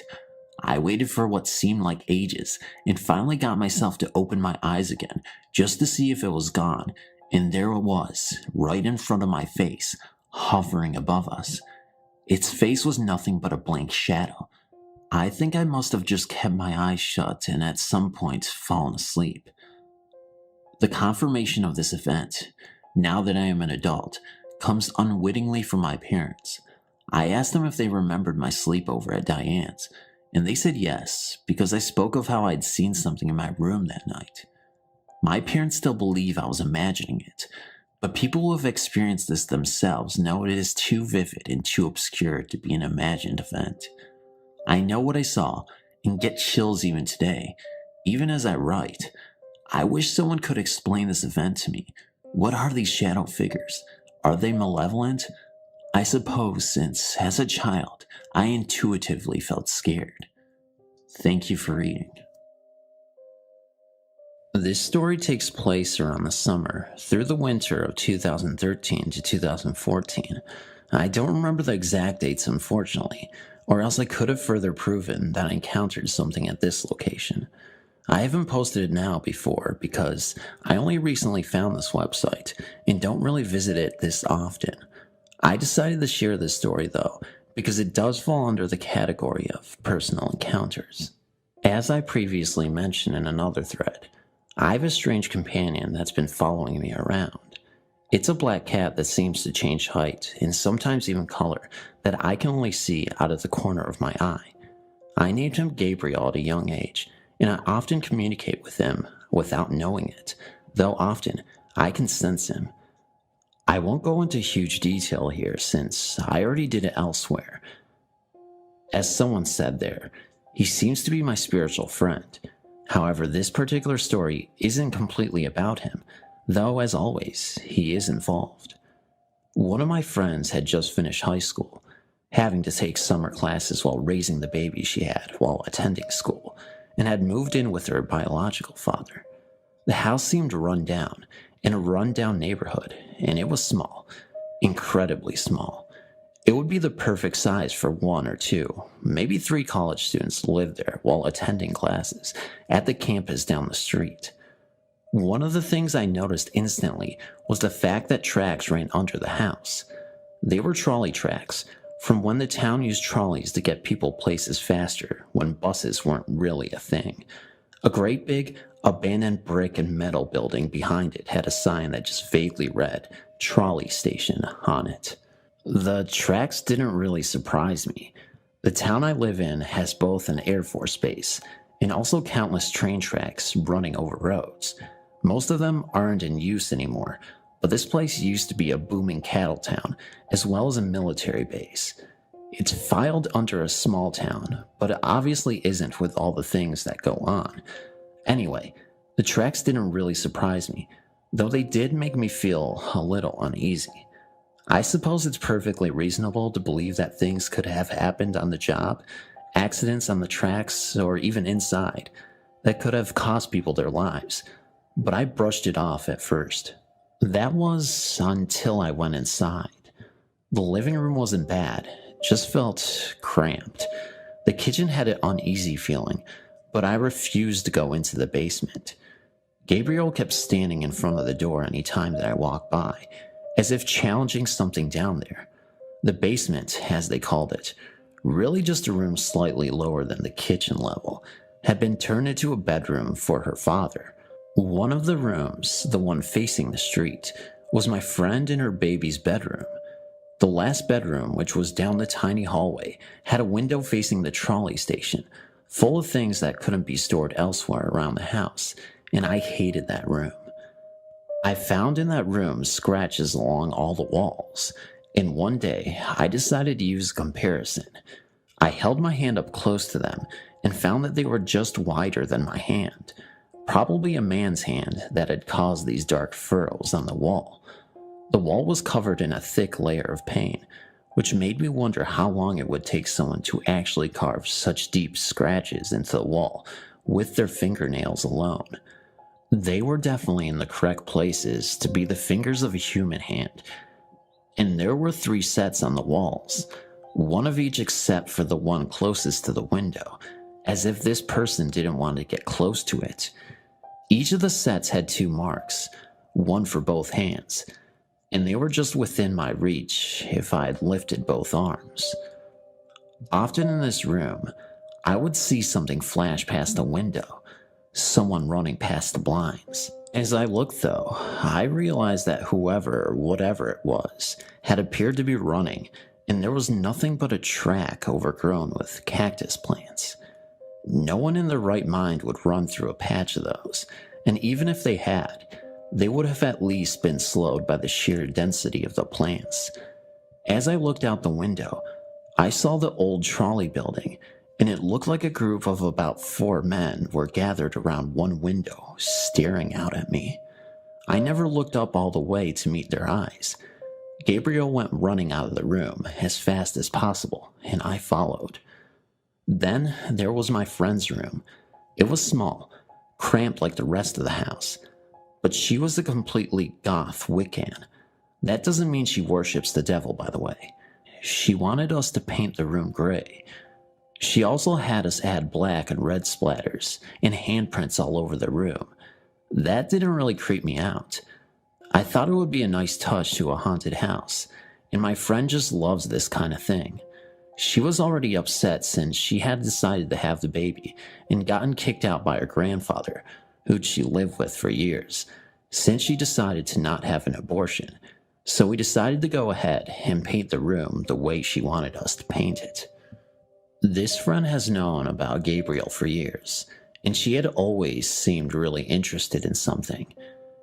Speaker 2: I waited for what seemed like ages and finally got myself to open my eyes again just to see if it was gone, and there it was, right in front of my face, hovering above us. Its face was nothing but a blank shadow. I think I must have just kept my eyes shut and at some point fallen asleep. The confirmation of this event, now that I am an adult, comes unwittingly from my parents. I asked them if they remembered my sleepover at Diane's, and they said yes, because I spoke of how I'd seen something in my room that night. My parents still believe I was imagining it, but people who have experienced this themselves know it is too vivid and too obscure to be an imagined event. I know what I saw and get chills even today, even as I write. I wish someone could explain this event to me. What are these shadow figures? Are they malevolent? I suppose since, as a child, I intuitively felt scared. Thank you for reading. This story takes place around the summer, through the winter of 2013 to 2014. I don't remember the exact dates, unfortunately, or else I could have further proven that I encountered something at this location. I haven't posted it now before because I only recently found this website and don't really visit it this often. I decided to share this story though because it does fall under the category of personal encounters. As I previously mentioned in another thread, I have a strange companion that's been following me around. It's a black cat that seems to change height and sometimes even color that I can only see out of the corner of my eye. I named him Gabriel at a young age, and I often communicate with him without knowing it, though often I can sense him. I won't go into huge detail here since I already did it elsewhere. As someone said there, he seems to be my spiritual friend. However, this particular story isn't completely about him, though as always, he is involved. One of my friends had just finished high school, having to take summer classes while raising the baby she had while attending school, and had moved in with her biological father. The house seemed run down, in a run-down neighborhood, and it was small, incredibly small. It would be the perfect size for 1 or 2, maybe 3 college students to live there while attending classes at the campus down the street. One of the things I noticed instantly was the fact that tracks ran under the house. They were trolley tracks, from when the town used trolleys to get people places faster when buses weren't really a thing. A great big, abandoned brick and metal building behind it had a sign that just vaguely read, "Trolley Station," on it. The tracks didn't really surprise me. The town I live in has both an Air Force base and also countless train tracks running over roads. Most of them aren't in use anymore, but this place used to be a booming cattle town as well as a military base. It's filed under a small town, but it obviously isn't with all the things that go on. Anyway, the tracks didn't really surprise me, though they did make me feel a little uneasy. I suppose it's perfectly reasonable to believe that things could have happened on the job, accidents on the tracks, or even inside, that could have cost people their lives, but I brushed it off at first. That was until I went inside. The living room wasn't bad, just felt cramped. The kitchen had an uneasy feeling, but I refused to go into the basement. Gabriel kept standing in front of the door any time that I walked by, as if challenging something down there. The basement, as they called it, really just a room slightly lower than the kitchen level, had been turned into a bedroom for her father. One of the rooms, the one facing the street, was my friend and her baby's bedroom. The last bedroom, which was down the tiny hallway, had a window facing the trolley station, full of things that couldn't be stored elsewhere around the house, and I hated that room. I found in that room scratches along all the walls, and one day I decided to use a comparison. I held my hand up close to them and found that they were just wider than my hand, probably a man's hand that had caused these dark furrows on the wall. The wall was covered in a thick layer of paint, which made me wonder how long it would take someone to actually carve such deep scratches into the wall with their fingernails alone. They were definitely in the correct places to be the fingers of a human hand, and there were 3 sets on the walls, one of each except for the one closest to the window, as if this person didn't want to get close to it. Each of the sets had 2 marks, one for both hands, and they were just within my reach if I had lifted both arms. Often in this room, I would see something flash past the window, someone running past the blinds. As I looked, though, I realized that whoever or whatever it was had appeared to be running, and there was nothing but a track overgrown with cactus plants. No one in their right mind would run through a patch of those, and even if they had, they would have at least been slowed by the sheer density of the plants. As I looked out the window, I saw the old trolley building, and it looked like a group of about 4 men were gathered around one window, staring out at me. I never looked up all the way to meet their eyes. Gabriel went running out of the room as fast as possible, and I followed. Then there was my friend's room. It was small, cramped like the rest of the house, but she was a completely goth Wiccan. That doesn't mean she worships the devil, by the way. She wanted us to paint the room gray. She also had us add black and red splatters and handprints all over the room. That didn't really creep me out. I thought it would be a nice touch to a haunted house, and my friend just loves this kind of thing. She was already upset since she had decided to have the baby and gotten kicked out by her grandfather, who'd she lived with for years, since she decided to not have an abortion. So we decided to go ahead and paint the room the way she wanted us to paint it. This friend has known about Gabriel for years, and she had always seemed really interested in something.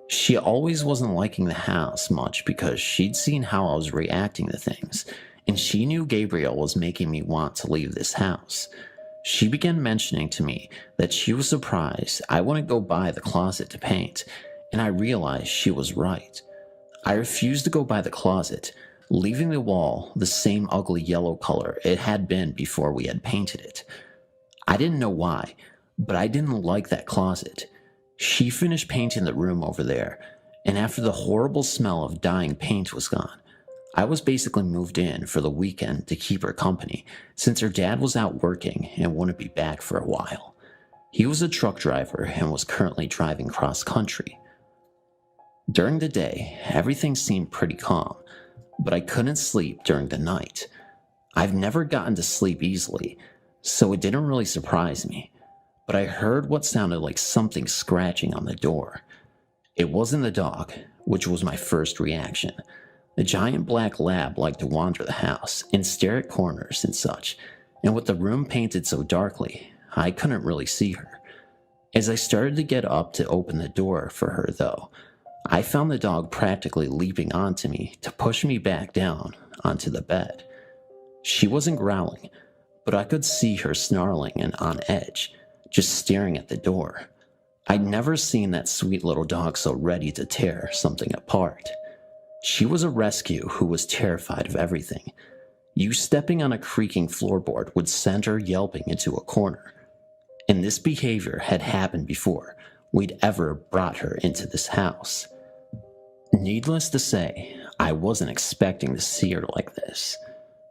Speaker 2: She always wasn't liking the house much because she'd seen how I was reacting to things, and she knew Gabriel was making me want to leave this house. She began mentioning to me that she was surprised I wouldn't go buy the closet to paint, and I realized she was right. I refused to go by the closet, leaving the wall the same ugly yellow color it had been before we had painted it. I didn't know why, but I didn't like that closet. She finished painting the room over there, and after the horrible smell of dying paint was gone, I was basically moved in for the weekend to keep her company since her dad was out working and wouldn't be back for a while. He was a truck driver and was currently driving cross country. During the day, everything seemed pretty calm, but I couldn't sleep during the night. I've never gotten to sleep easily, so it didn't really surprise me, but I heard what sounded like something scratching on the door. It wasn't the dog, which was my first reaction. The giant black lab liked to wander the house and stare at corners and such, and with the room painted so darkly, I couldn't really see her. As I started to get up to open the door for her, though, I found the dog practically leaping onto me to push me back down onto the bed. She wasn't growling, but I could see her snarling and on edge, just staring at the door. I'd never seen that sweet little dog so ready to tear something apart. She was a rescue who was terrified of everything. You stepping on a creaking floorboard would send her yelping into a corner. And this behavior had happened before we'd ever brought her into this house. Needless to say, I wasn't expecting to see her like this.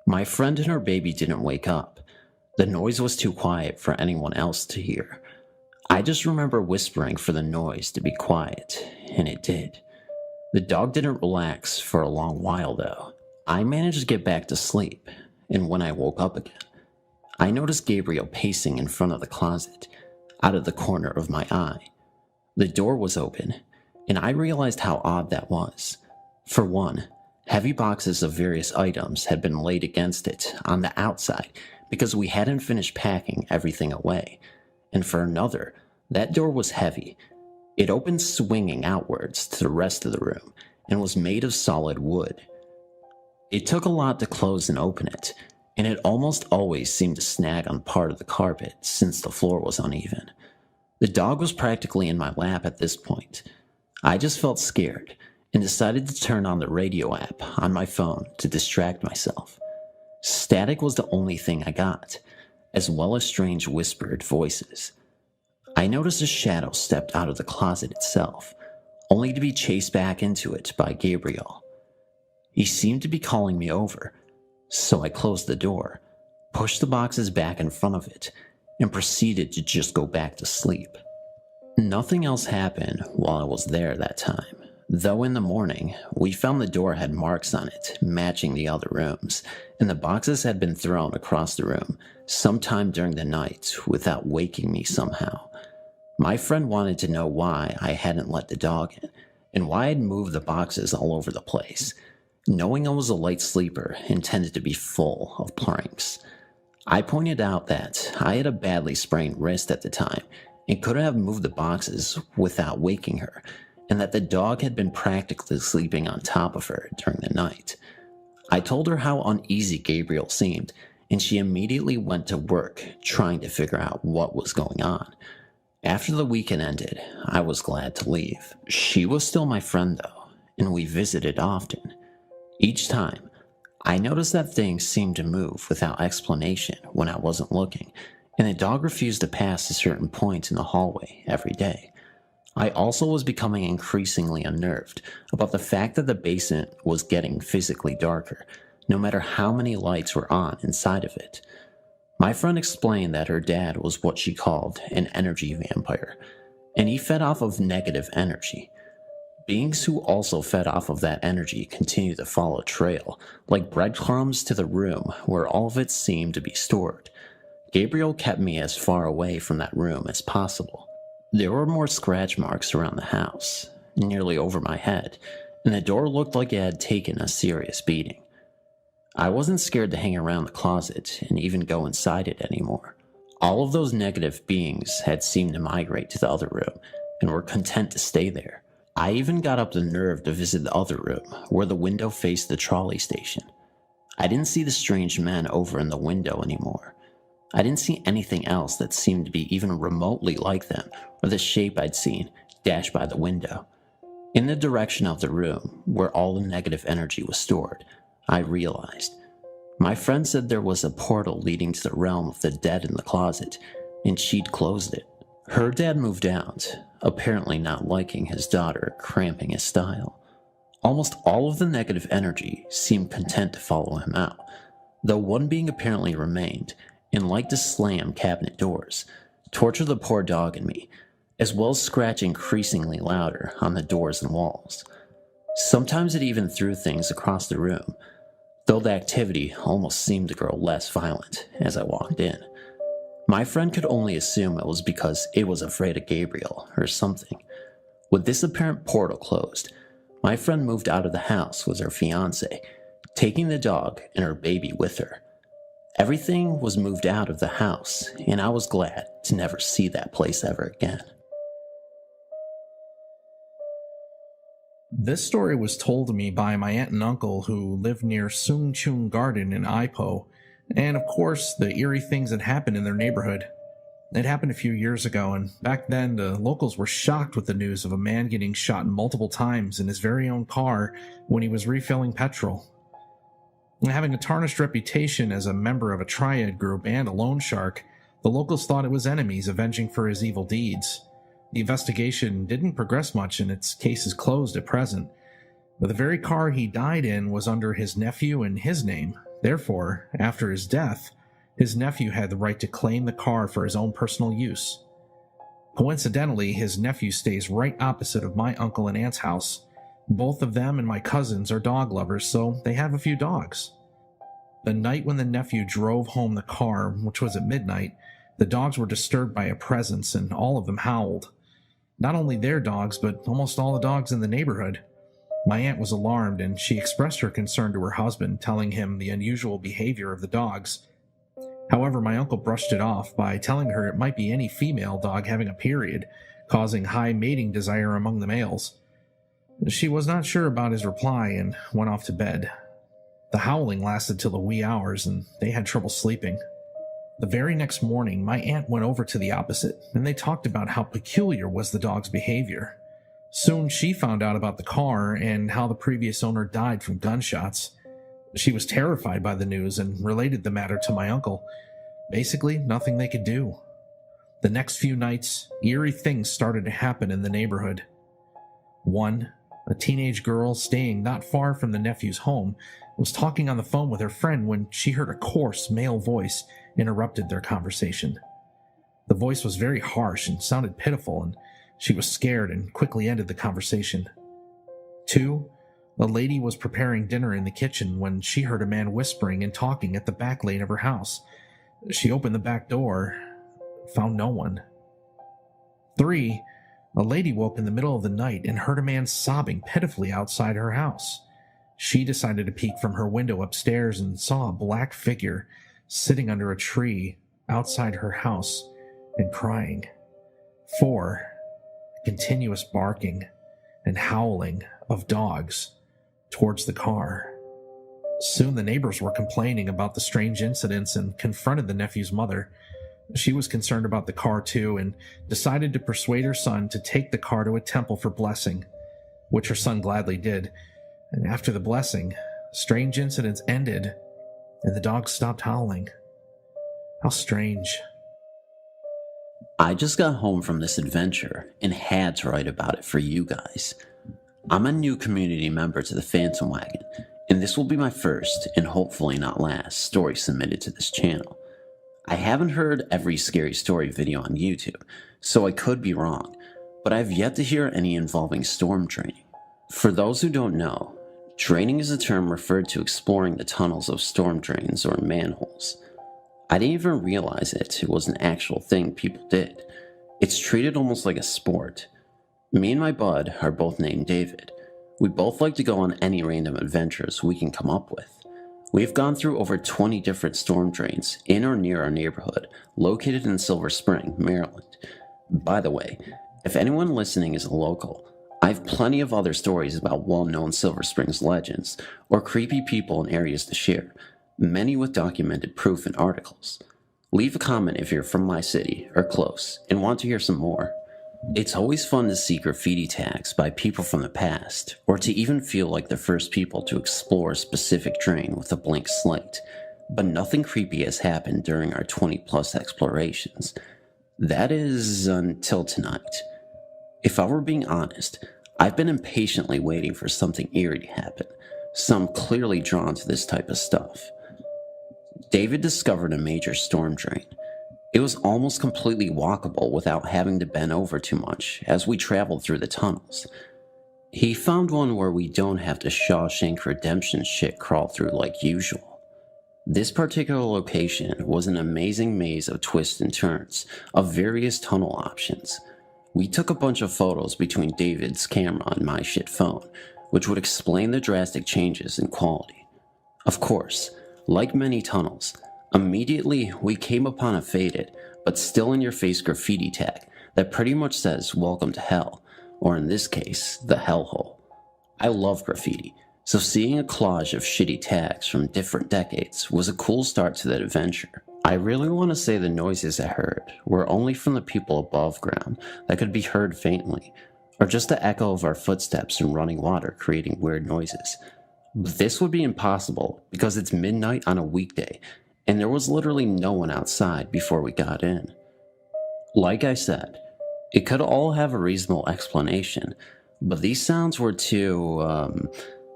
Speaker 2: My friend and her baby didn't wake up. The noise was too quiet for anyone else to hear. I just remember whispering for the noise to be quiet, and it did. The dog didn't relax for a long while, though. I managed to get back to sleep, and when I woke up again, I noticed Gabriel pacing in front of the closet, out of the corner of my eye. The door was open, and I realized how odd that was. For one, heavy boxes of various items had been laid against it on the outside because we hadn't finished packing everything away. And for another, that door was heavy. It opened swinging outwards to the rest of the room and was made of solid wood. It took a lot to close and open it, and it almost always seemed to snag on part of the carpet since the floor was uneven. The dog was practically in my lap at this point. I just felt scared and decided to turn on the radio app on my phone to distract myself. Static was the only thing I got, as well as strange whispered voices. I noticed a shadow stepped out of the closet itself, only to be chased back into it by Gabriel. He seemed to be calling me over, so I closed the door, pushed the boxes back in front of it, and proceeded to just go back to sleep. Nothing else happened while I was there that time, though in the morning, we found the door had marks on it matching the other rooms, and the boxes had been thrown across the room sometime during the night without waking me somehow. My friend wanted to know why I hadn't let the dog in, and why I'd moved the boxes all over the place, knowing I was a light sleeper and tended to be full of pranks. I pointed out that I had a badly sprained wrist at the time and couldn't have moved the boxes without waking her, and that the dog had been practically sleeping on top of her during the night. I told her how uneasy Gabriel seemed, and she immediately went to work trying to figure out what was going on. After the weekend ended, I was glad to leave. She was still my friend though, and we visited often. Each time, I noticed that things seemed to move without explanation when I wasn't looking, and the dog refused to pass a certain point in the hallway every day. I also was becoming increasingly unnerved about the fact that the basement was getting physically darker, no matter how many lights were on inside of it. My friend explained that her dad was what she called an energy vampire, and he fed off of negative energy. Beings who also fed off of that energy continued to follow a trail, like breadcrumbs to the room where all of it seemed to be stored. Gabriel kept me as far away from that room as possible. There were more scratch marks around the house, nearly over my head, and the door looked like it had taken a serious beating. I wasn't scared to hang around the closet and even go inside it anymore. All of those negative beings had seemed to migrate to the other room and were content to stay there. I even got up the nerve to visit the other room, where the window faced the trolley station. I didn't see the strange men over in the window anymore. I didn't see anything else that seemed to be even remotely like them or the shape I'd seen dash by the window. In the direction of the room, where all the negative energy was stored, I realized. My friend said there was a portal leading to the realm of the dead in the closet, and she'd closed it. Her dad moved out, apparently not liking his daughter cramping his style. Almost all of the negative energy seemed content to follow him out, though one being apparently remained and liked to slam cabinet doors, torture the poor dog and me, as well as scratch increasingly louder on the doors and walls. Sometimes it even threw things across the room, though the activity almost seemed to grow less violent as I walked in. My friend could only assume it was because it was afraid of Gabriel or something. With this apparent portal closed, my friend moved out of the house with her fiancé, taking the dog and her baby with her. Everything was moved out of the house, and I was glad to never see that place ever again.
Speaker 5: This story was told to me by my aunt and uncle who lived near Sung Chung Garden in Ipoh, and of course the eerie things that happened in their neighborhood. It happened a few years ago, and back then the locals were shocked with the news of a man getting shot multiple times in his very own car when he was refilling petrol. Having a tarnished reputation as a member of a triad group and a loan shark, the locals thought it was enemies avenging for his evil deeds. The investigation didn't progress much, and its case is closed at present. But the very car he died in was under his nephew and his name. Therefore, after his death, his nephew had the right to claim the car for his own personal use. Coincidentally, his nephew stays right opposite of my uncle and aunt's house. Both of them and my cousins are dog lovers, so they have a few dogs. The night when the nephew drove home the car, which was at midnight, the dogs were disturbed by a presence, and all of them howled. Not only their dogs, but almost all the dogs in the neighborhood. My aunt was alarmed, and she expressed her concern to her husband, telling him the unusual behavior of the dogs. However, my uncle brushed it off by telling her it might be any female dog having a period, causing high mating desire among the males. She was not sure about his reply and went off to bed. The howling lasted till the wee hours, and they had trouble sleeping. The very next morning, my aunt went over to the opposite, and they talked about how peculiar was the dog's behavior. Soon she found out about the car and how the previous owner died from gunshots. She was terrified by the news and related the matter to my uncle. Basically, nothing they could do. The next few nights, eerie things started to happen in the neighborhood. One, a teenage girl staying not far from the nephew's home, was talking on the phone with her friend when she heard a coarse male voice interrupted their conversation. The voice was very harsh and sounded pitiful, and she was scared and quickly ended the conversation. 2, a lady was preparing dinner in the kitchen when she heard a man whispering and talking at the back lane of her house. She opened the back door, found no one. 3. A lady woke in the middle of the night and heard a man sobbing pitifully outside her house. She decided to peek from her window upstairs and saw a black figure sitting under a tree outside her house and crying. 4. Continuous barking and howling of dogs towards the car. Soon the neighbors were complaining about the strange incidents and confronted the nephew's mother. She was concerned about the car too and decided to persuade her son to take the car to a temple for blessing, which her son gladly did. And after the blessing, strange incidents ended and the dogs stopped howling. How strange.
Speaker 2: I just got home from this adventure and had to write about it for you guys. I'm a new community member to the Phantom Wagon, and this will be my first, and hopefully not last, story submitted to this channel. I haven't heard every scary story video on YouTube, so I could be wrong, but I've yet to hear any involving storm draining. For those who don't know, draining is a term referred to exploring the tunnels of storm drains or manholes. I didn't even realize it was an actual thing people did. It's treated almost like a sport. Me and my bud are both named David. We both like to go on any random adventures we can come up with. We've gone through over 20 different storm drains in or near our neighborhood, located in Silver Spring, Maryland. By the way, if anyone listening is a local, I have plenty of other stories about well-known Silver Springs legends or creepy people in areas to share, many with documented proof and articles. Leave a comment if you're from my city or close and want to hear some more. It's always fun to see graffiti tags by people from the past, or to even feel like the first people to explore a specific drain with a blank slate, but nothing creepy has happened during our 20+ explorations. That is, until tonight. If I were being honest, I've been impatiently waiting for something eerie to happen, so I'm clearly drawn to this type of stuff. David discovered a major storm drain. It was almost completely walkable without having to bend over too much as we traveled through the tunnels. He found one where we don't have to Shawshank Redemption shit crawl through like usual. This particular location was an amazing maze of twists and turns of various tunnel options. We took a bunch of photos between David's camera and my shit phone, which would explain the drastic changes in quality. Of course, like many tunnels, immediately we came upon a faded, but still in your face graffiti tag that pretty much says welcome to hell, or in this case, the hellhole. I love graffiti, so seeing a collage of shitty tags from different decades was a cool start to that adventure. I really want to say the noises I heard were only from the people above ground that could be heard faintly, or just the echo of our footsteps in running water creating weird noises. But this would be impossible because it's midnight on a weekday and there was literally no one outside before we got in. Like I said, it could all have a reasonable explanation, but these sounds were too,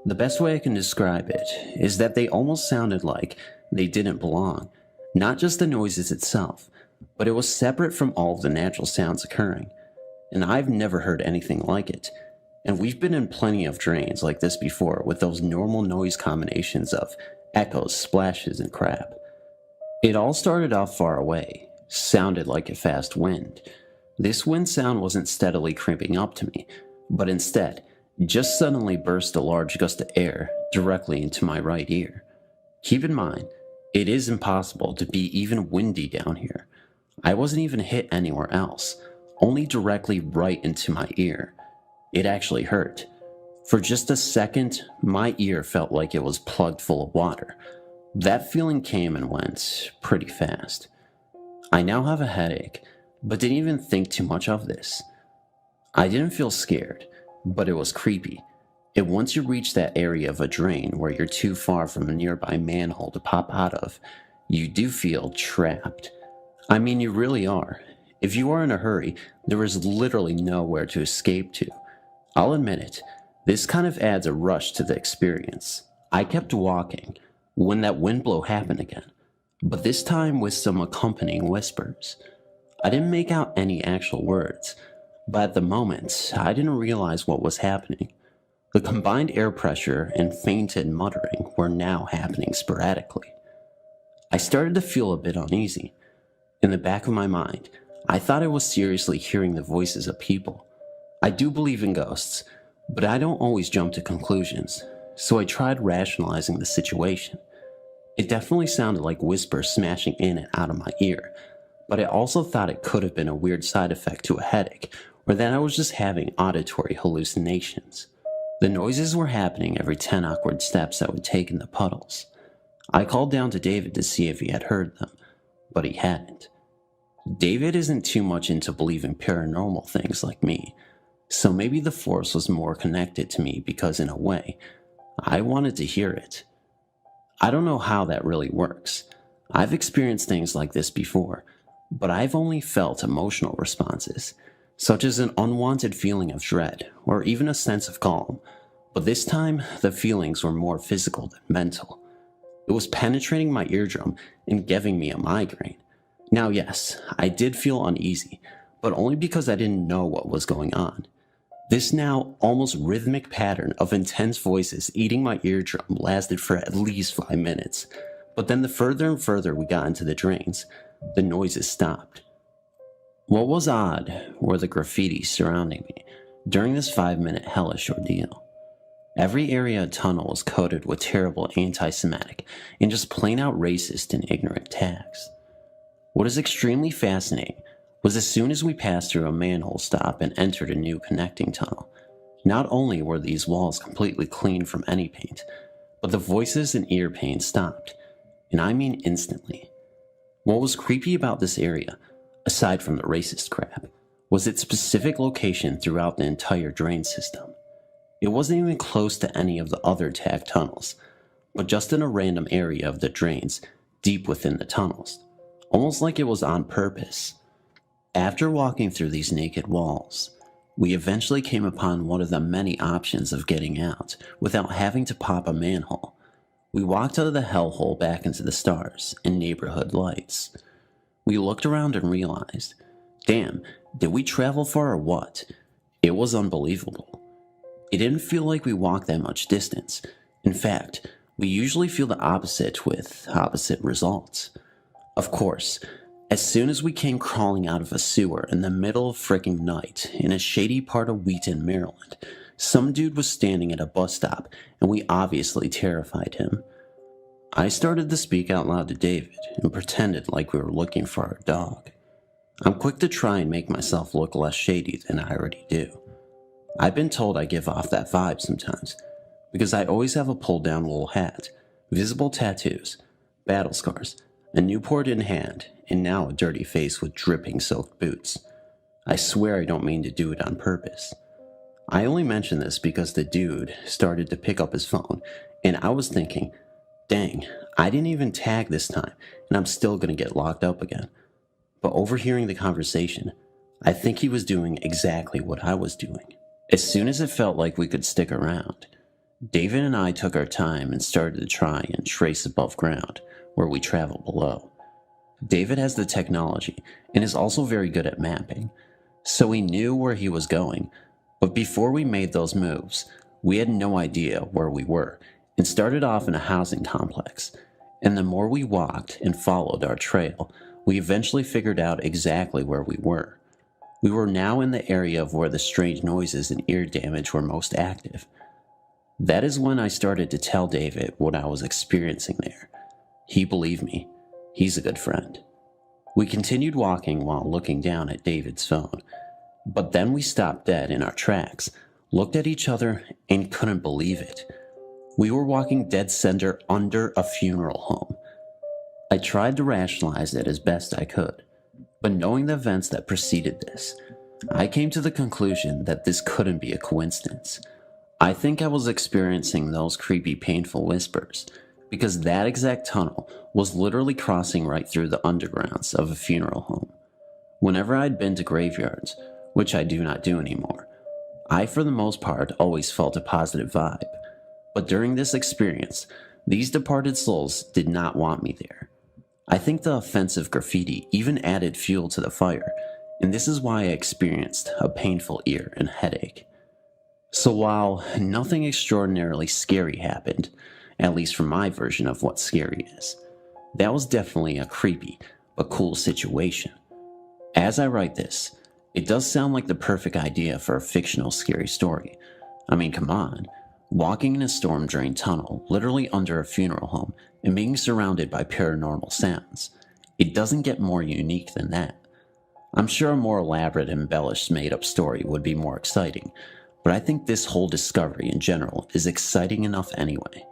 Speaker 2: the best way I can describe it is that they almost sounded like they didn't belong. Not just the noises itself, but it was separate from all of the natural sounds occurring. And I've never heard anything like it. And we've been in plenty of drains like this before with those normal noise combinations of echoes, splashes, and crap. It all started off far away, sounded like a fast wind. This wind sound wasn't steadily creeping up to me, but instead, just suddenly burst a large gust of air directly into my right ear. Keep in mind, it is impossible to be even windy down here. I wasn't even hit anywhere else, only directly right into my ear. It actually hurt. For just a second, my ear felt like it was plugged full of water. That feeling came and went pretty fast. I now have a headache, but didn't even think too much of this. I didn't feel scared, but it was creepy. And once you reach that area of a drain where you're too far from a nearby manhole to pop out of, you do feel trapped. I mean, you really are. If you are in a hurry, there is literally nowhere to escape to. I'll admit it, this kind of adds a rush to the experience. I kept walking when that wind blow happened again, but this time with some accompanying whispers. I didn't make out any actual words, but at the moment, I didn't realize what was happening. The combined air pressure and fainted muttering were now happening sporadically. I started to feel a bit uneasy. In the back of my mind, I thought I was seriously hearing the voices of people. I do believe in ghosts, but I don't always jump to conclusions, so I tried rationalizing the situation. It definitely sounded like whispers smashing in and out of my ear, but I also thought it could have been a weird side effect to a headache, or that I was just having auditory hallucinations. The noises were happening every 10 awkward steps I would take in the puddles. I called down to David to see if he had heard them, but he hadn't. David isn't too much into believing paranormal things like me, so maybe the force was more connected to me because, in a way, I wanted to hear it. I don't know how that really works. I've experienced things like this before, but I've only felt emotional responses, such as an unwanted feeling of dread or even a sense of calm, but this time the feelings were more physical than mental. It was penetrating my eardrum and giving me a migraine. Now yes, I did feel uneasy, but only because I didn't know what was going on. This now almost rhythmic pattern of intense voices eating my eardrum lasted for at least 5 minutes, but then the further and further we got into the drains, the noises stopped. What was odd were the graffiti surrounding me during this 5-minute hellish ordeal. Every area of tunnel was coated with terrible anti-Semitic and just plain out racist and ignorant tags. What is extremely fascinating was as soon as we passed through a manhole stop and entered a new connecting tunnel, not only were these walls completely clean from any paint, but the voices and ear pain stopped, and I mean instantly. What was creepy about this area, aside from the racist crap, was its specific location throughout the entire drain system. It wasn't even close to any of the other tagged tunnels, but just in a random area of the drains deep within the tunnels, almost like it was on purpose. After walking through these naked walls, we eventually came upon one of the many options of getting out without having to pop a manhole. We walked out of the hellhole back into the stars and neighborhood lights. We looked around and realized, damn, did we travel far or what? It was unbelievable. It didn't feel like we walked that much distance. In fact, we usually feel the opposite with opposite results. Of course, as soon as we came crawling out of a sewer in the middle of fricking night in a shady part of Wheaton, Maryland, some dude was standing at a bus stop and we obviously terrified him. I started to speak out loud to David and pretended like we were looking for our dog. I'm quick to try and make myself look less shady than I already do. I've been told I give off that vibe sometimes because I always have a pulled down little hat, visible tattoos, battle scars, a Newport in hand, and now a dirty face with dripping soaked boots. I swear I don't mean to do it on purpose. I only mention this because the dude started to pick up his phone, and I was thinking, dang, I didn't even tag this time, and I'm still gonna get locked up again. But overhearing the conversation, I think he was doing exactly what I was doing. As soon as it felt like we could stick around, David and I took our time and started to try and trace above ground where we travel below. David has the technology and is also very good at mapping, so he knew where he was going, but before we made those moves, we had no idea where we were and started off in a housing complex, and the more we walked and followed our trail, we eventually figured out exactly where we were. We were now in the area of where the strange noises and ear damage were most active. That is when I started to tell David what I was experiencing there. He believed me. He's a good friend. We continued walking while looking down at David's phone, but then we stopped dead in our tracks, looked at each other, and couldn't believe it. We were walking dead center under a funeral home. I tried to rationalize it as best I could, but knowing the events that preceded this, I came to the conclusion that this couldn't be a coincidence. I think I was experiencing those creepy, painful whispers because that exact tunnel was literally crossing right through the undergrounds of a funeral home. Whenever I'd been to graveyards, which I do not do anymore, I for the most part always felt a positive vibe. But during this experience, these departed souls did not want me there. I think the offensive graffiti even added fuel to the fire, and this is why I experienced a painful ear and headache. So while nothing extraordinarily scary happened, at least from my version of what scary is, that was definitely a creepy but cool situation. As I write this, it does sound like the perfect idea for a fictional scary story. I mean, come on. Walking in a storm-drained tunnel, literally under a funeral home, and being surrounded by paranormal sounds. It doesn't get more unique than that. I'm sure a more elaborate, embellished, made-up story would be more exciting, but I think this whole discovery in general is exciting enough anyway.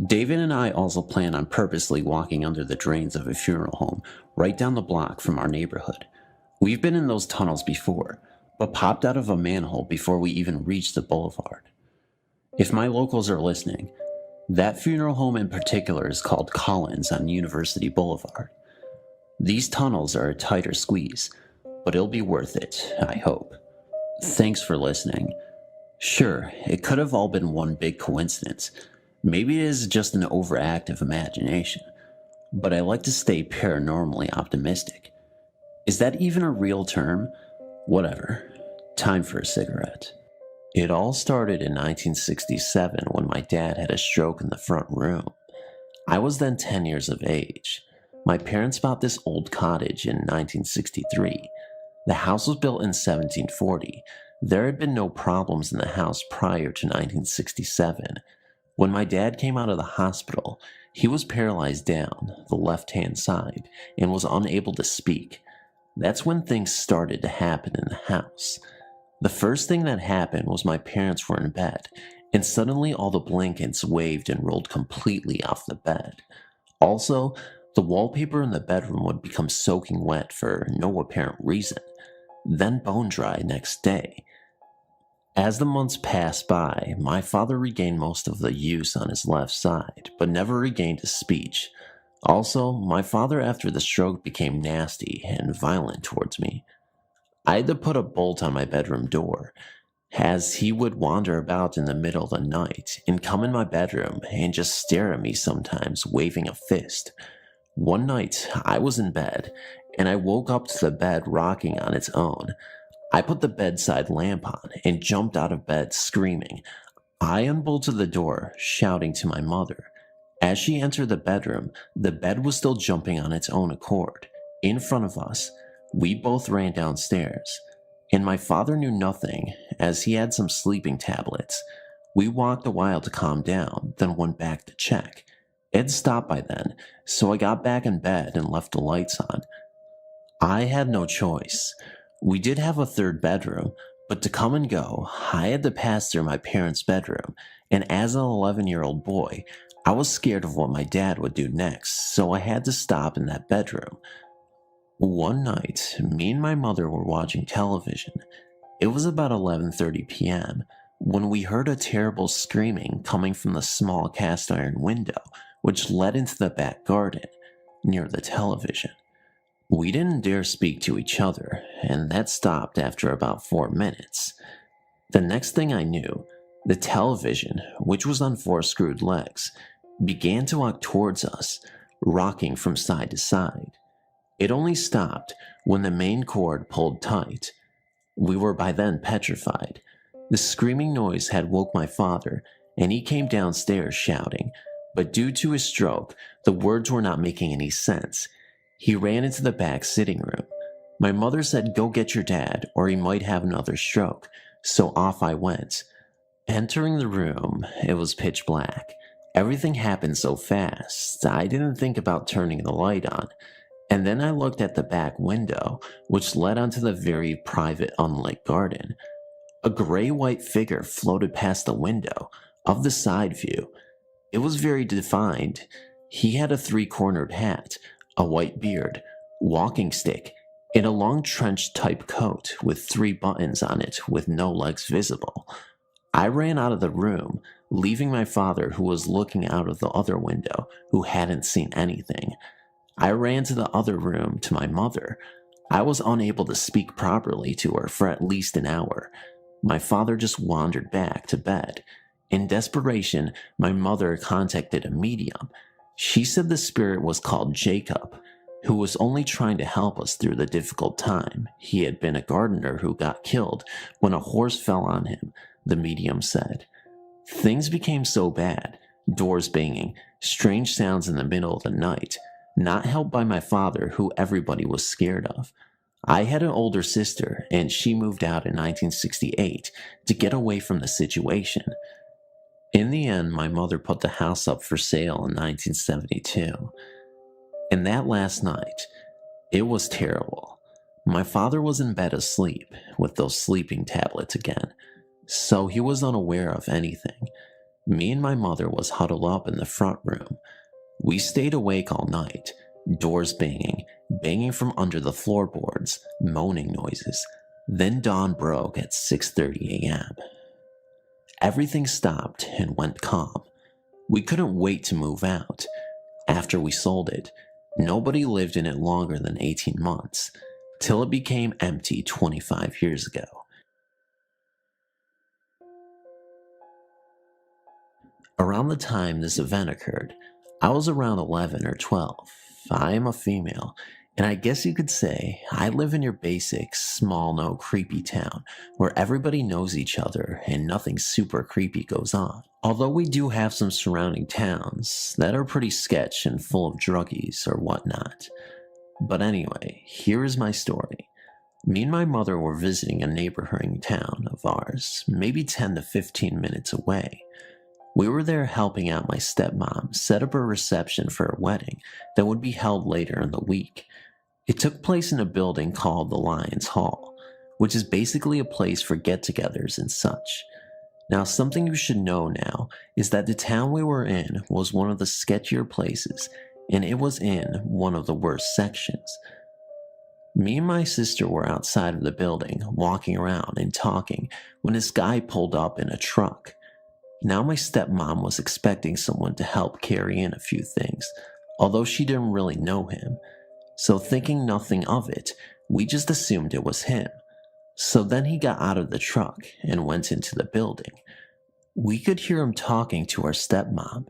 Speaker 2: David and I also plan on purposely walking under the drains of a funeral home right down the block from our neighborhood. We've been in those tunnels before, but popped out of a manhole before we even reached the boulevard. If my locals are listening, that funeral home in particular is called Collins on University Boulevard. These tunnels are a tighter squeeze, but it'll be worth it, I hope. Thanks for listening. Sure, it could have all been one big coincidence. Maybe it is just an overactive imagination, but I like to stay paranormally optimistic. Is that even a real term? Whatever. Time for a cigarette. It all started in 1967 when my dad had a stroke in the front room. I was then 10 years of age. My parents bought this old cottage in 1963. The house was built in 1740. There had been no problems in the house prior to 1967. When my dad came out of the hospital, he was paralyzed down the left-hand side and was unable to speak. That's when things started to happen in the house. The first thing that happened was my parents were in bed, and suddenly all the blankets waved and rolled completely off the bed. Also, the wallpaper in the bedroom would become soaking wet for no apparent reason, then bone dry next day. As the months passed by, my father regained most of the use on his left side, but never regained his speech. Also, my father after the stroke became nasty and violent towards me. I had to put a bolt on my bedroom door, as he would wander about in the middle of the night and come in my bedroom and just stare at me sometimes, waving a fist. One night, I was in bed, and I woke up to the bed rocking on its own. I put the bedside lamp on and jumped out of bed screaming. I unbolted the door, shouting to my mother. As she entered the bedroom, the bed was still jumping on its own accord. In front of us, we both ran downstairs, and my father knew nothing as he had some sleeping tablets. We walked a while to calm down, then went back to check. It had stopped by then, so I got back in bed and left the lights on. I had no choice. We did have a third bedroom, but to come and go, I had to pass through my parents' bedroom, and as an 11-year-old boy, I was scared of what my dad would do next, so I had to stop in that bedroom. One night, me and my mother were watching television. It was about 11:30 p.m. when we heard a terrible screaming coming from the small cast iron window, which led into the back garden, near the television. We didn't dare speak to each other, and that stopped after about 4 minutes. The next thing I knew, the television, which was on 4 screwed legs, began to walk towards us, rocking from side to side. It only stopped when the main cord pulled tight. We were by then petrified. The screaming noise had woke my father, and he came downstairs shouting, but due to his stroke, the words were not making any sense. He ran into the back sitting room. My mother said, "Go get your dad, or he might have another stroke," so off I went. Entering the room, it was pitch black. Everything happened so fast, I didn't think about turning the light on. And then I looked at the back window, which led onto the very private, unlit garden. A gray-white figure floated past the window of the side view. It was very defined. He had a 3-cornered hat, a white beard, walking stick, and a long trench-type coat with 3 buttons on it with no legs visible. I ran out of the room, leaving my father, who was looking out of the other window, who hadn't seen anything. I ran to the other room to my mother. I was unable to speak properly to her for at least an hour. My father just wandered back to bed. In desperation, my mother contacted a medium. She said the spirit was called Jacob, who was only trying to help us through the difficult time. He had been a gardener who got killed when a horse fell on him, the medium said. Things became so bad, doors banging, strange sounds in the middle of the night, not helped by my father, who everybody was scared of. I had an older sister, and she moved out in 1968 to get away from the situation. In the end, my mother put the house up for sale in 1972. And that last night, it was terrible. My father was in bed asleep with those sleeping tablets again, so he was unaware of anything. Me and my mother was huddled up in the front room. We stayed awake all night, doors banging from under the floorboards, moaning noises. Then dawn broke at 6:30 a.m. Everything stopped and went calm. We couldn't wait to move out. After we sold it, nobody lived in it longer than 18 months, till it became empty 25 years ago. Around the time this event occurred, I was around 11 or 12. I am a female, and I guess you could say I live in your basic, small, no creepy town where everybody knows each other and nothing super creepy goes on. Although we do have some surrounding towns that are pretty sketch and full of druggies or whatnot. But anyway, here is my story. Me and my mother were visiting a neighboring town of ours, maybe 10 to 15 minutes away. We were there helping out my stepmom set up a reception for a wedding that would be held later in the week. It took place in a building called the Lions Hall, which is basically a place for get-togethers and such. Now, something you should know now is that the town we were in was one of the sketchier places, and it was in one of the worst sections. Me and my sister were outside of the building, walking around and talking, when this guy pulled up in a truck. Now my stepmom was expecting someone to help carry in a few things, although she didn't really know him. So thinking nothing of it, we just assumed it was him. So then he got out of the truck and went into the building. We could hear him talking to our stepmom.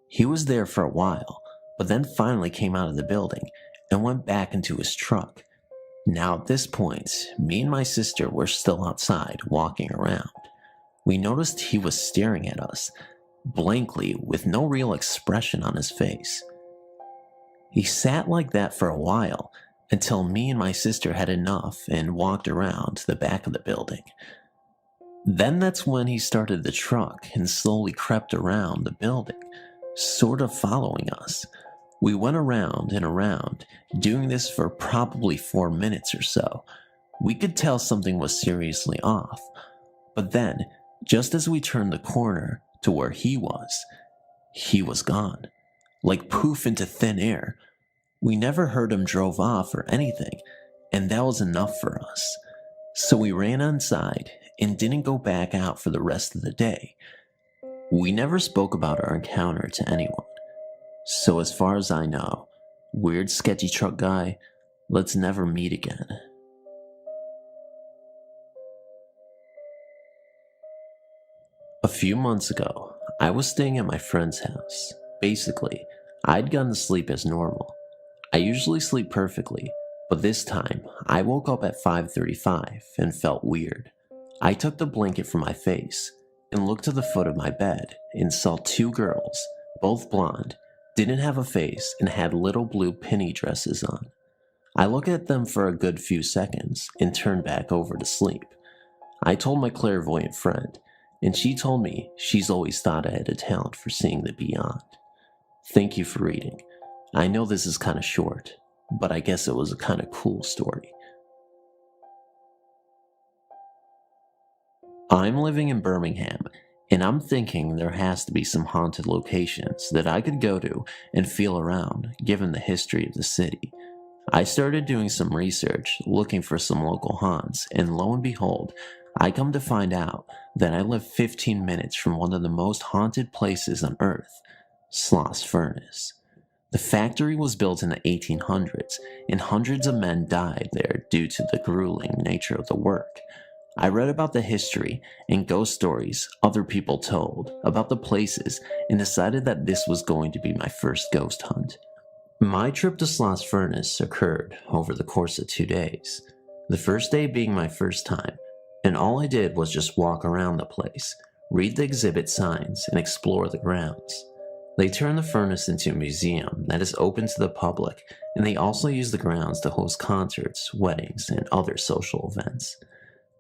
Speaker 2: He was there for a while, but then finally came out of the building and went back into his truck. Now at this point, me and my sister were still outside walking around. We noticed he was staring at us, blankly, with no real expression on his face. He sat like that for a while, until me and my sister had enough and walked around to the back of the building. Then that's when he started the truck and slowly crept around the building, sort of following us. We went around and around, doing this for probably 4 minutes or so. We could tell something was seriously off, but then, just as we turned the corner to where he was gone. Like poof into thin air. We never heard him drove off or anything, and that was enough for us. So we ran inside and didn't go back out for the rest of the day. We never spoke about our encounter to anyone. So as far as I know, weird sketchy truck guy, let's never meet again. A few months ago, I was staying at my friend's house. Basically, I'd gone to sleep as normal. I usually sleep perfectly, but this time, I woke up at 5:35 and felt weird. I took the blanket from my face and looked to the foot of my bed and saw 2 girls, both blonde, didn't have a face, and had little blue penny dresses on. I looked at them for a good few seconds and turned back over to sleep. I told my clairvoyant friend, and she told me she's always thought I had a talent for seeing the beyond. Thank you for reading. I know this is kind of short, but I guess it was a kind of cool story. I'm living in Birmingham, and I'm thinking there has to be some haunted locations that I could go to and feel around, given the history of the city. I started doing some research, looking for some local haunts, and lo and behold, I come to find out that I live 15 minutes from one of the most haunted places on Earth, Sloss Furnace. The factory was built in the 1800s, and hundreds of men died there due to the grueling nature of the work. I read about the history and ghost stories other people told about the places and decided that this was going to be my first ghost hunt. My trip to Sloss Furnace occurred over the course of 2 days, the first day being my first time, and all I did was just walk around the place, read the exhibit signs, and explore the grounds. They turned the furnace into a museum that is open to the public, and they also use the grounds to host concerts, weddings, and other social events.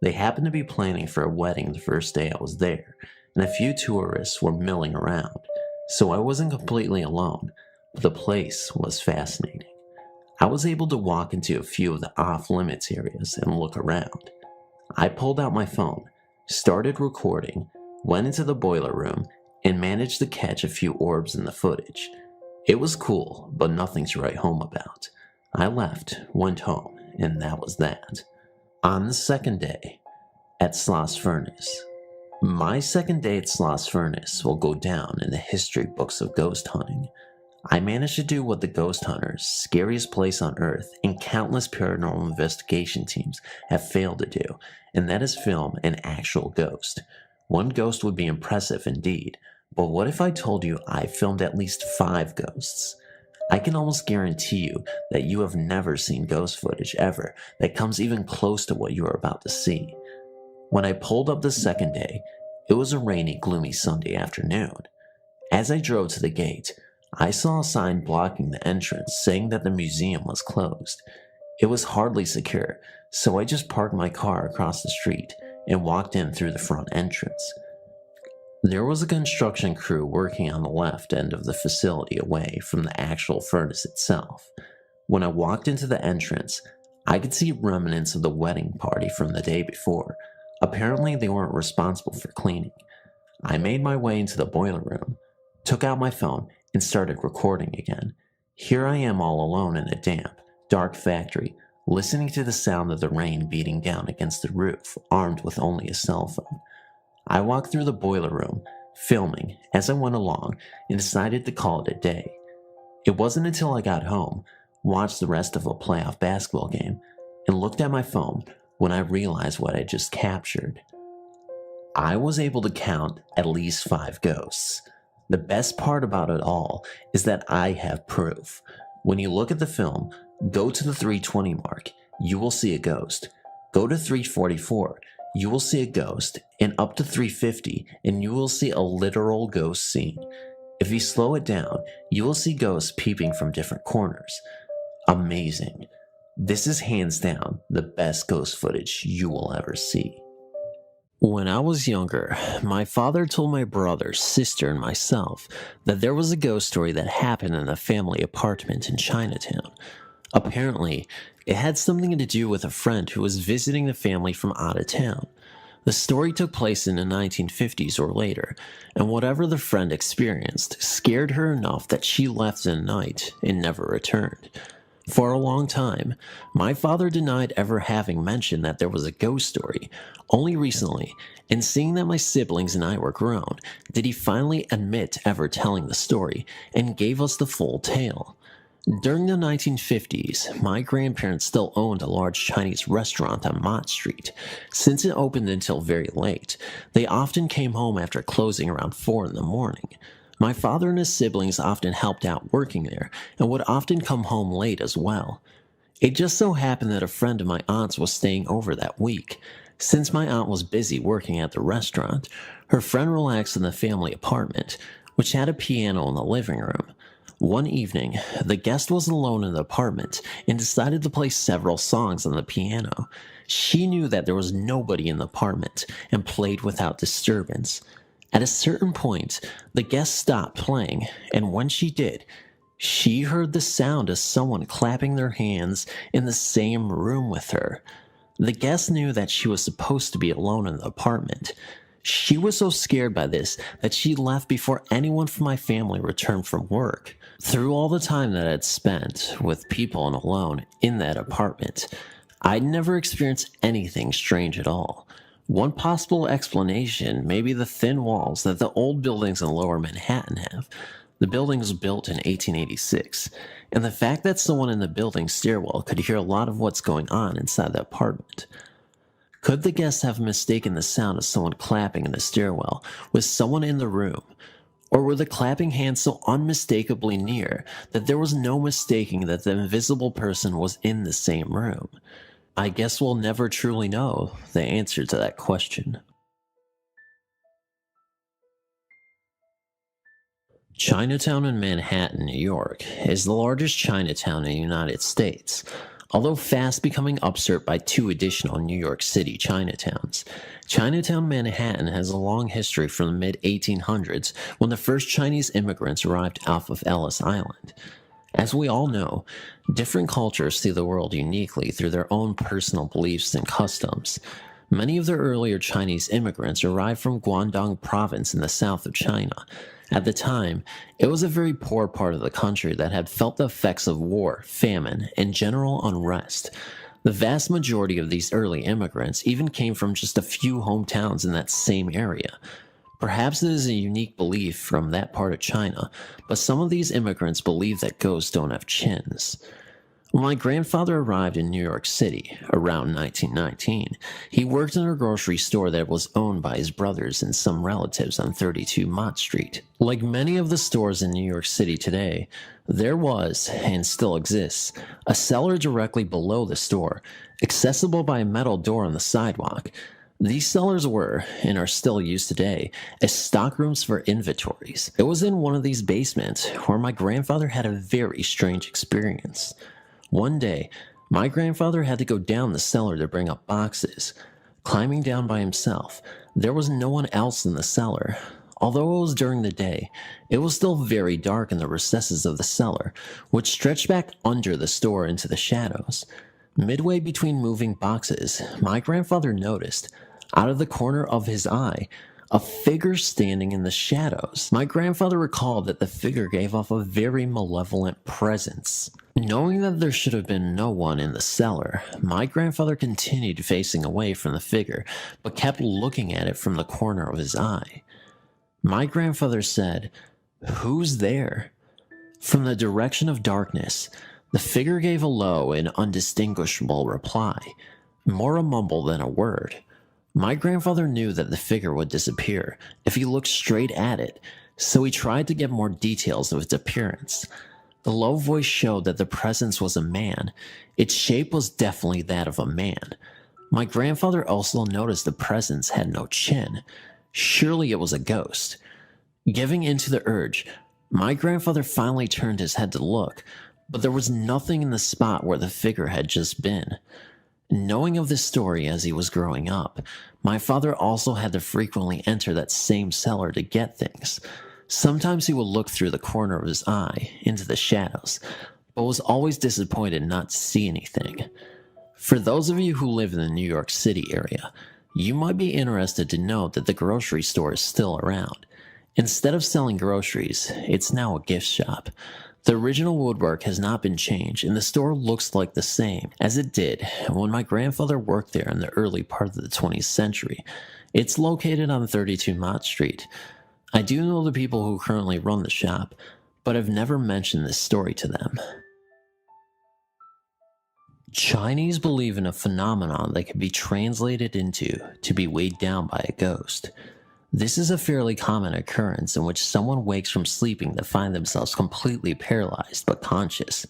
Speaker 2: They happened to be planning for a wedding the first day I was there, and a few tourists were milling around, so I wasn't completely alone, but the place was fascinating. I was able to walk into a few of the off-limits areas and look around. I pulled out my phone, started recording, went into the boiler room, and managed to catch a few orbs in the footage. It was cool, but nothing to write home about. I left, went home, and that was that. On the second day, at Sloss Furnace. My second day at Sloss Furnace will go down in the history books of ghost hunting. I managed to do what the ghost hunters, scariest place on earth, and countless paranormal investigation teams have failed to do, and that is film an actual ghost. One ghost would be impressive indeed, but what if I told you I filmed at least 5 ghosts? I can almost guarantee you that you have never seen ghost footage ever that comes even close to what you are about to see. When I pulled up the second day, it was a rainy, gloomy Sunday afternoon. As I drove to the gate, I saw a sign blocking the entrance saying that the museum was closed. It was hardly secure, so I just parked my car across the street and walked in through the front entrance. There was a construction crew working on the left end of the facility away from the actual furnace itself. When I walked into the entrance, I could see remnants of the wedding party from the day before. Apparently, they weren't responsible for cleaning. I made my way into the boiler room, took out my phone, and started recording again. Here I am all alone in a damp, dark factory, listening to the sound of the rain beating down against the roof, armed with only a cell phone. I walked through the boiler room, filming as I went along, and decided to call it a day. It wasn't until I got home, watched the rest of a playoff basketball game, and looked at my phone when I realized what I just captured. I was able to count at least 5 ghosts. The best part about it all is that I have proof. When you look at the film, go to the 320 mark, you will see a ghost. Go to 344, you will see a ghost, and up to 350, and you will see a literal ghost scene. If you slow it down, you will see ghosts peeping from different corners. Amazing. This is hands down the best ghost footage you will ever see. When I was younger, my father told my brother, sister, and myself that there was a ghost story that happened in a family apartment in Chinatown. Apparently, it had something to do with a friend who was visiting the family from out of town. The story took place in the 1950s or later, and whatever the friend experienced scared her enough that she left in the night and never returned. For a long time, my father denied ever having mentioned that there was a ghost story. Only recently, and seeing that my siblings and I were grown, did he finally admit ever telling the story and gave us the full tale. During the 1950s, my grandparents still owned a large Chinese restaurant on Mott Street. Since it opened until very late, they often came home after closing around 4 in the morning. My father and his siblings often helped out working there and would often come home late as well. It just so happened that a friend of my aunt's was staying over that week. Since my aunt was busy working at the restaurant, her friend relaxed in the family apartment, which had a piano in the living room. One evening, the guest was alone in the apartment and decided to play several songs on the piano. She knew that there was nobody in the apartment and played without disturbance. At a certain point, the guest stopped playing, and when she did, she heard the sound of someone clapping their hands in the same room with her. The guest knew that she was supposed to be alone in the apartment. She was so scared by this that she left before anyone from my family returned from work. Through all the time that I'd spent with people and alone in that apartment, I'd never experienced anything strange at all. One possible explanation may be the thin walls that the old buildings in Lower Manhattan have. The building was built in 1886, and the fact that someone in the building stairwell could hear a lot of what's going on inside the apartment. Could the guests have mistaken the sound of someone clapping in the stairwell with someone in the room? Or were the clapping hands so unmistakably near that there was no mistaking that the invisible person was in the same room? I guess we'll never truly know the answer to that question. Chinatown in Manhattan, New York, is the largest Chinatown in the United States, although fast becoming usurped by two additional New York City Chinatowns. Chinatown, Manhattan has a long history from the mid-1800s when the first Chinese immigrants arrived off of Ellis Island. As we all know, different cultures see the world uniquely through their own personal beliefs and customs. Many of the earlier Chinese immigrants arrived from Guangdong province in the south of China. At the time, it was a very poor part of the country that had felt the effects of war, famine, and general unrest. The vast majority of these early immigrants even came from just a few hometowns in that same area. Perhaps it is a unique belief from that part of China, but some of these immigrants believe that ghosts don't have chins. When my grandfather arrived in New York City around 1919, he worked in a grocery store that was owned by his brothers and some relatives on 32 Mott Street. Like many of the stores in New York City today, there was, and still exists, a cellar directly below the store, accessible by a metal door on the sidewalk. These cellars were, and are still used today, as stockrooms for inventories. It was in one of these basements where my grandfather had a very strange experience. One day, my grandfather had to go down the cellar to bring up boxes. Climbing down by himself, there was no one else in the cellar. Although it was during the day, it was still very dark in the recesses of the cellar, which stretched back under the store into the shadows. Midway between moving boxes, my grandfather noticed, out of the corner of his eye, a figure standing in the shadows. My grandfather recalled that the figure gave off a very malevolent presence. Knowing that there should have been no one in the cellar, my grandfather continued facing away from the figure, but kept looking at it from the corner of his eye. My grandfather said, "Who's there?" From the direction of darkness, the figure gave a low and undistinguishable reply, more a mumble than a word. My grandfather knew that the figure would disappear if he looked straight at it, so he tried to get more details of its appearance. The low voice showed that the presence was a man. Its shape was definitely that of a man. My grandfather also noticed the presence had no chin. Surely it was a ghost. Giving in to the urge, my grandfather finally turned his head to look, but there was nothing in the spot where the figure had just been. Knowing of this story as he was growing up, my father also had to frequently enter that same cellar to get things. Sometimes he would look through the corner of his eye into the shadows, but was always disappointed not to see anything. For those of you who live in the New York City area, you might be interested to know that the grocery store is still around. Instead of selling groceries, it's now a gift shop. The original woodwork has not been changed, and the store looks like the same as it did when my grandfather worked there in the early part of the 20th century. It's located on 32 Mott Street. I do know the people who currently run the shop, but I've never mentioned this story to them. Chinese believe in a phenomenon that can be translated into to be weighed down by a ghost. This is a fairly common occurrence in which someone wakes from sleeping to find themselves completely paralyzed but conscious.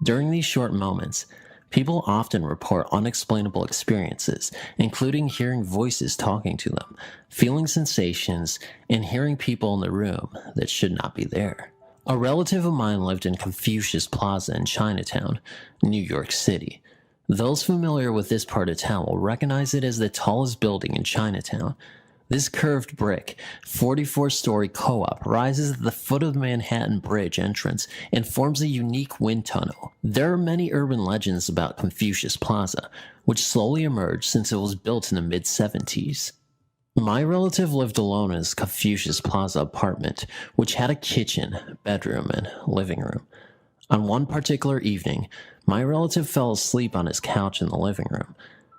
Speaker 2: During these short moments, people often report unexplainable experiences, including hearing voices talking to them, feeling sensations, and hearing people in the room that should not be there. A relative of mine lived in Confucius Plaza in Chinatown, New York City. Those familiar with this part of town will recognize it as the tallest building in Chinatown. This curved brick, 44-story co-op rises at the foot of the Manhattan Bridge entrance and forms a unique wind tunnel. There are many urban legends about Confucius Plaza, which slowly emerged since it was built in the mid-70s. My relative lived alone in his Confucius Plaza apartment, which had a kitchen, bedroom, and living room. On one particular evening, my relative fell asleep on his couch in the living room.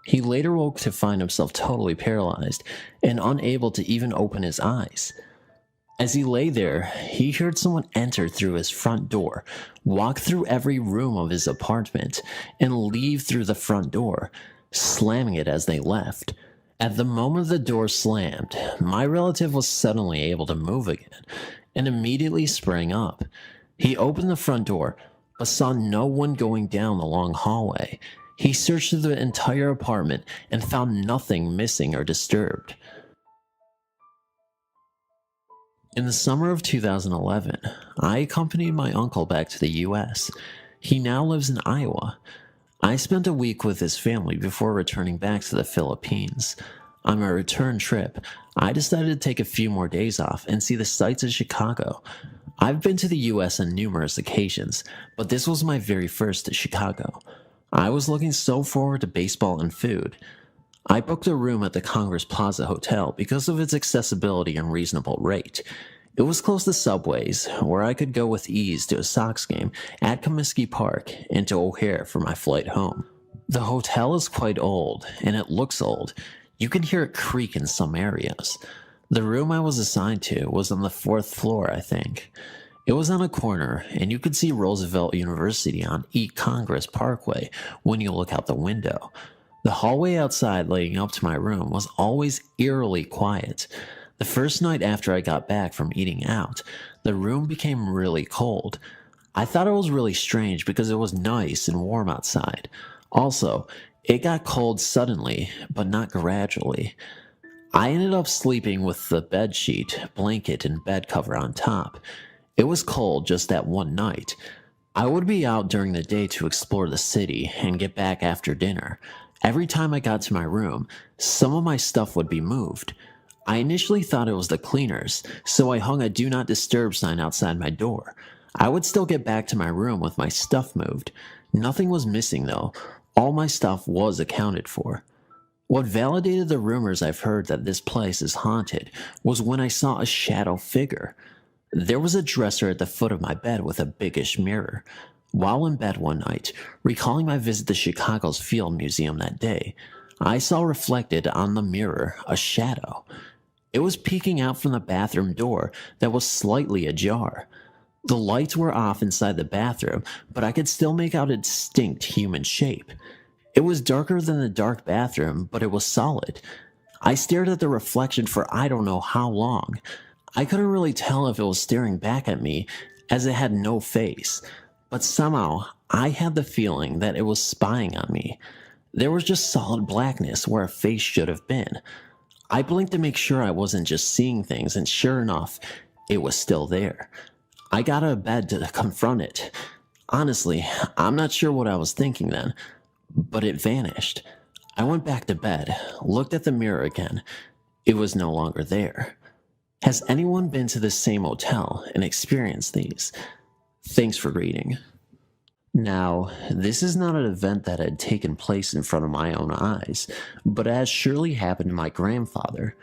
Speaker 2: He later woke to find himself totally paralyzed and unable to even open his eyes. As he lay there, he heard someone enter through his front door, walk through every room of his apartment, and leave through the front door, slamming it as they left. At the moment the door slammed, my relative was suddenly able to move again and immediately sprang up. He opened the front door, but saw no one going down the long hallway. He searched through the entire apartment and found nothing missing or disturbed. In the summer of 2011, I accompanied my uncle back to the US. He now lives in Iowa. I spent a week with his family before returning back to the Philippines. On my return trip, I decided to take a few more days off and see the sights of Chicago. I've been to the US on numerous occasions, but this was my very first to Chicago. I was looking so forward to baseball and food. I booked a room at the Congress Plaza Hotel because of its accessibility and reasonable rate. It was close to subways, where I could go with ease to a Sox game at Comiskey Park and to O'Hare for my flight home. The hotel is quite old, and it looks old. You can hear it creak in some areas. The room I was assigned to was on the 4th floor, I think. It was on a corner, and you could see Roosevelt University on East Congress Parkway when you look out the window. The hallway outside leading up to my room was always eerily quiet. The first night after I got back from eating out, the room became really cold. I thought it was really strange because it was nice and warm outside. Also, it got cold suddenly, but not gradually. I ended up sleeping with the bed sheet, blanket, and bed cover on top. It was cold just that one night. I would be out during the day to explore the city and get back after dinner. Every time I got to my room, some of my stuff would be moved. I initially thought it was the cleaners, so I hung a do not disturb sign outside my door. I would still get back to my room with my stuff moved. Nothing was missing though. All my stuff was accounted for. What validated the rumors I've heard that this place is haunted was when I saw a shadow figure. There was a dresser at the foot of my bed with a biggish mirror. While in bed one night, recalling my visit to Chicago's Field Museum that day, I saw reflected on the mirror a shadow. It was peeking out from the bathroom door that was slightly ajar. The lights were off inside the bathroom, but I could still make out a distinct human shape. It was darker than the dark bathroom, but it was solid. I stared at the reflection for I don't know how long. I couldn't really tell if it was staring back at me, as it had no face. But somehow, I had the feeling that it was spying on me. There was just solid blackness where a face should have been. I blinked to make sure I wasn't just seeing things, and sure enough, it was still there. I got out of bed to confront it. Honestly, I'm not sure what I was thinking then, but it vanished. I went back to bed, looked at the mirror again. It was no longer there. Has anyone been to the same hotel and experienced these? Thanks for reading. Now, this is not an event that had taken place in front of my own eyes, but has surely happened to my grandfather.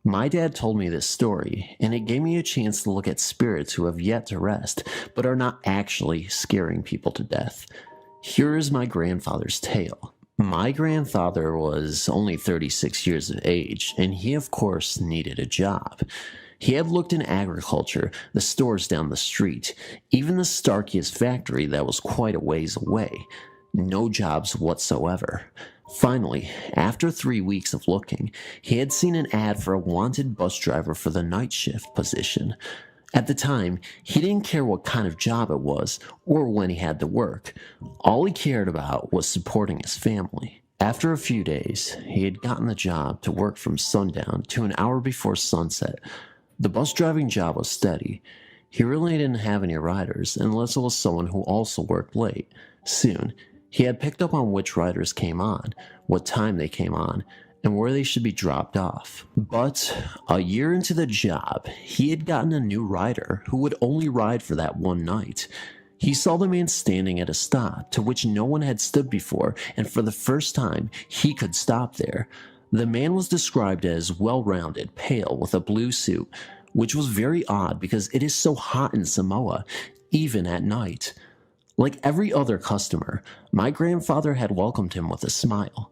Speaker 2: My dad told me this story, and it gave me a chance to look at spirits who have yet to rest, but are not actually scaring people to death. Here is my grandfather's tale. My grandfather was only 36 years of age, and he of course needed a job. He had looked in agriculture, the stores down the street, even the Starkiest factory that was quite a ways away. No jobs whatsoever. Finally, after 3 weeks of looking, he had seen an ad for a wanted bus driver for the night shift position. At the time, he didn't care what kind of job it was or when he had to work. All he cared about was supporting his family. After a few days, he had gotten the job to work from sundown to an hour before sunset. The bus driving job was steady. He really didn't have any riders unless it was someone who also worked late. Soon, he had picked up on which riders came on, what time they came on, and where they should be dropped off. But a year into the job, he had gotten a new rider who would only ride for that one night. He saw the man standing at a stop to which no one had stood before, and for the first time, he could stop there. The man was described as well-rounded, pale, with a blue suit, which was very odd because it is so hot in Samoa, even at night. Like every other customer, my grandfather had welcomed him with a smile.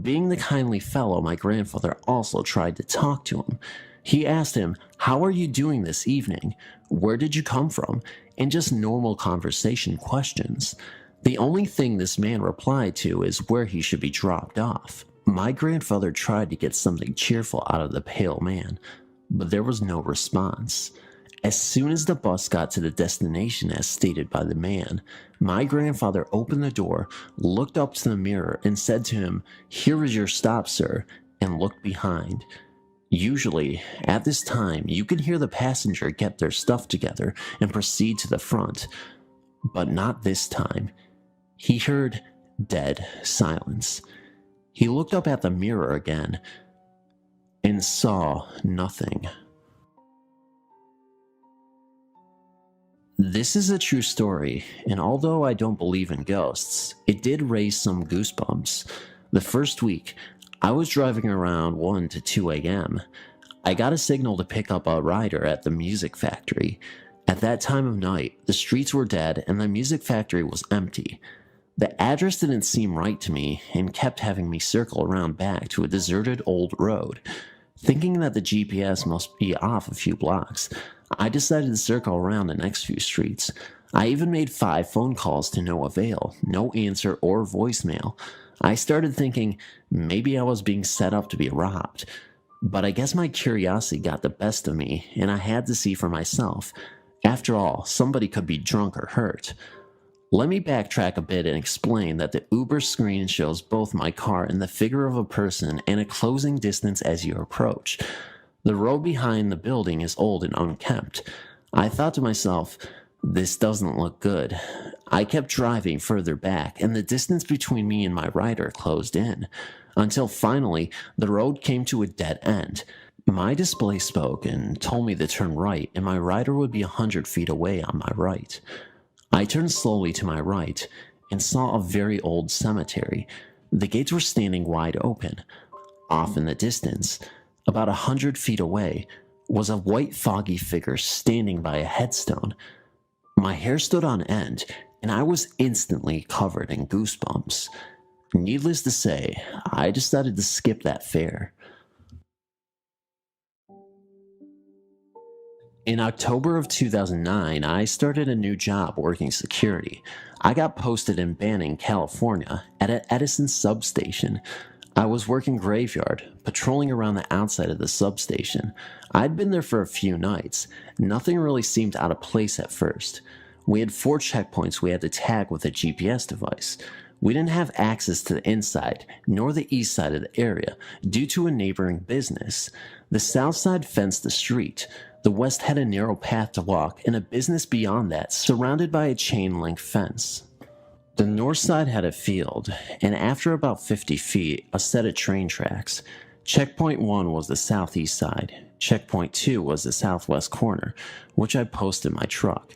Speaker 2: Being the kindly fellow, my grandfather also tried to talk to him. He asked him, "How are you doing this evening? Where did you come from?" and just normal conversation questions. The only thing this man replied to is where he should be dropped off. My grandfather tried to get something cheerful out of the pale man, but there was no response. As soon as the bus got to the destination as stated by the man, my grandfather opened the door, looked up to the mirror, and said to him, "Here is your stop, sir," and looked behind. Usually, at this time, you can hear the passenger get their stuff together and proceed to the front, but not this time. He heard dead silence. He looked up at the mirror again and saw nothing. This is a true story, and although I don't believe in ghosts, it did raise some goosebumps. The first week, I was driving around 1 to 2 a.m. I got a signal to pick up a rider at the music factory. At that time of night, the streets were dead and the music factory was empty. The address didn't seem right to me and kept having me circle around back to a deserted old road. Thinking that the GPS must be off a few blocks, I decided to circle around the next few streets. I even made 5 phone calls to no avail, no answer or voicemail. I started thinking maybe I was being set up to be robbed. But I guess my curiosity got the best of me, and I had to see for myself. After all, somebody could be drunk or hurt. Let me backtrack a bit and explain that the Uber screen shows both my car and the figure of a person and a closing distance as you approach. The road behind the building is old and unkempt. I thought to myself, this doesn't look good. I kept driving further back, and the distance between me and my rider closed in, until finally the road came to a dead end. My display spoke and told me to turn right, and my rider would be 100 feet away on my right. I turned slowly to my right and saw a very old cemetery. The gates were standing wide open. Off in the distance, about 100 feet away, was a white foggy figure standing by a headstone. My hair stood on end, and I was instantly covered in goosebumps. Needless to say, I decided to skip that fare. In October of 2009, I started a new job working security. I got posted in Banning, California, at an Edison substation. I was working graveyard, patrolling around the outside of the substation. I'd been there for a few nights. Nothing really seemed out of place at first. We had 4 checkpoints we had to tag with a GPS device. We didn't have access to the inside, nor the east side of the area, due to a neighboring business. The south side fenced the street. The west had a narrow path to walk, and a business beyond that, surrounded by a chain-link fence. The north side had a field, and after about 50 feet, a set of train tracks. Checkpoint 1 was the southeast side. Checkpoint 2 was the southwest corner, which I posted my truck.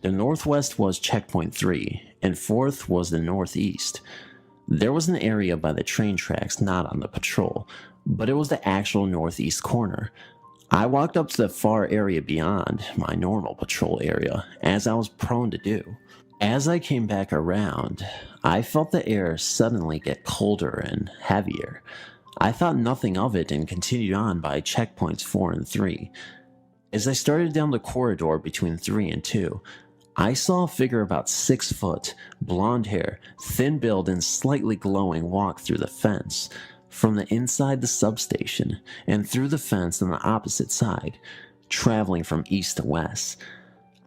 Speaker 2: The northwest was checkpoint 3, and 4th was the northeast. There was an area by the train tracks not on the patrol, but it was the actual northeast corner. I walked up to the far area beyond my normal patrol area, as I was prone to do. As I came back around, I felt the air suddenly get colder and heavier. I thought nothing of it and continued on by checkpoints 4 and 3. As I started down the corridor between 3 and 2, I saw a figure about 6 foot, blonde hair, thin build, and slightly glowing walk through the fence, from the inside the substation, and through the fence on the opposite side, traveling from east to west.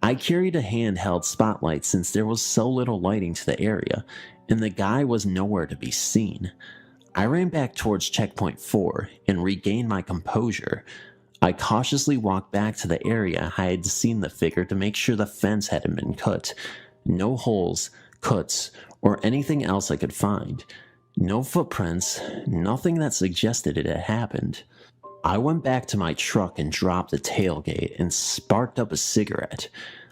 Speaker 2: I carried a handheld spotlight since there was so little lighting to the area, and the guy was nowhere to be seen. I ran back towards checkpoint 4 and regained my composure. I cautiously walked back to the area I had seen the figure to make sure the fence hadn't been cut. No holes, cuts, or anything else I could find. No footprints, nothing that suggested it had happened. I went back to my truck and dropped the tailgate and sparked up a cigarette.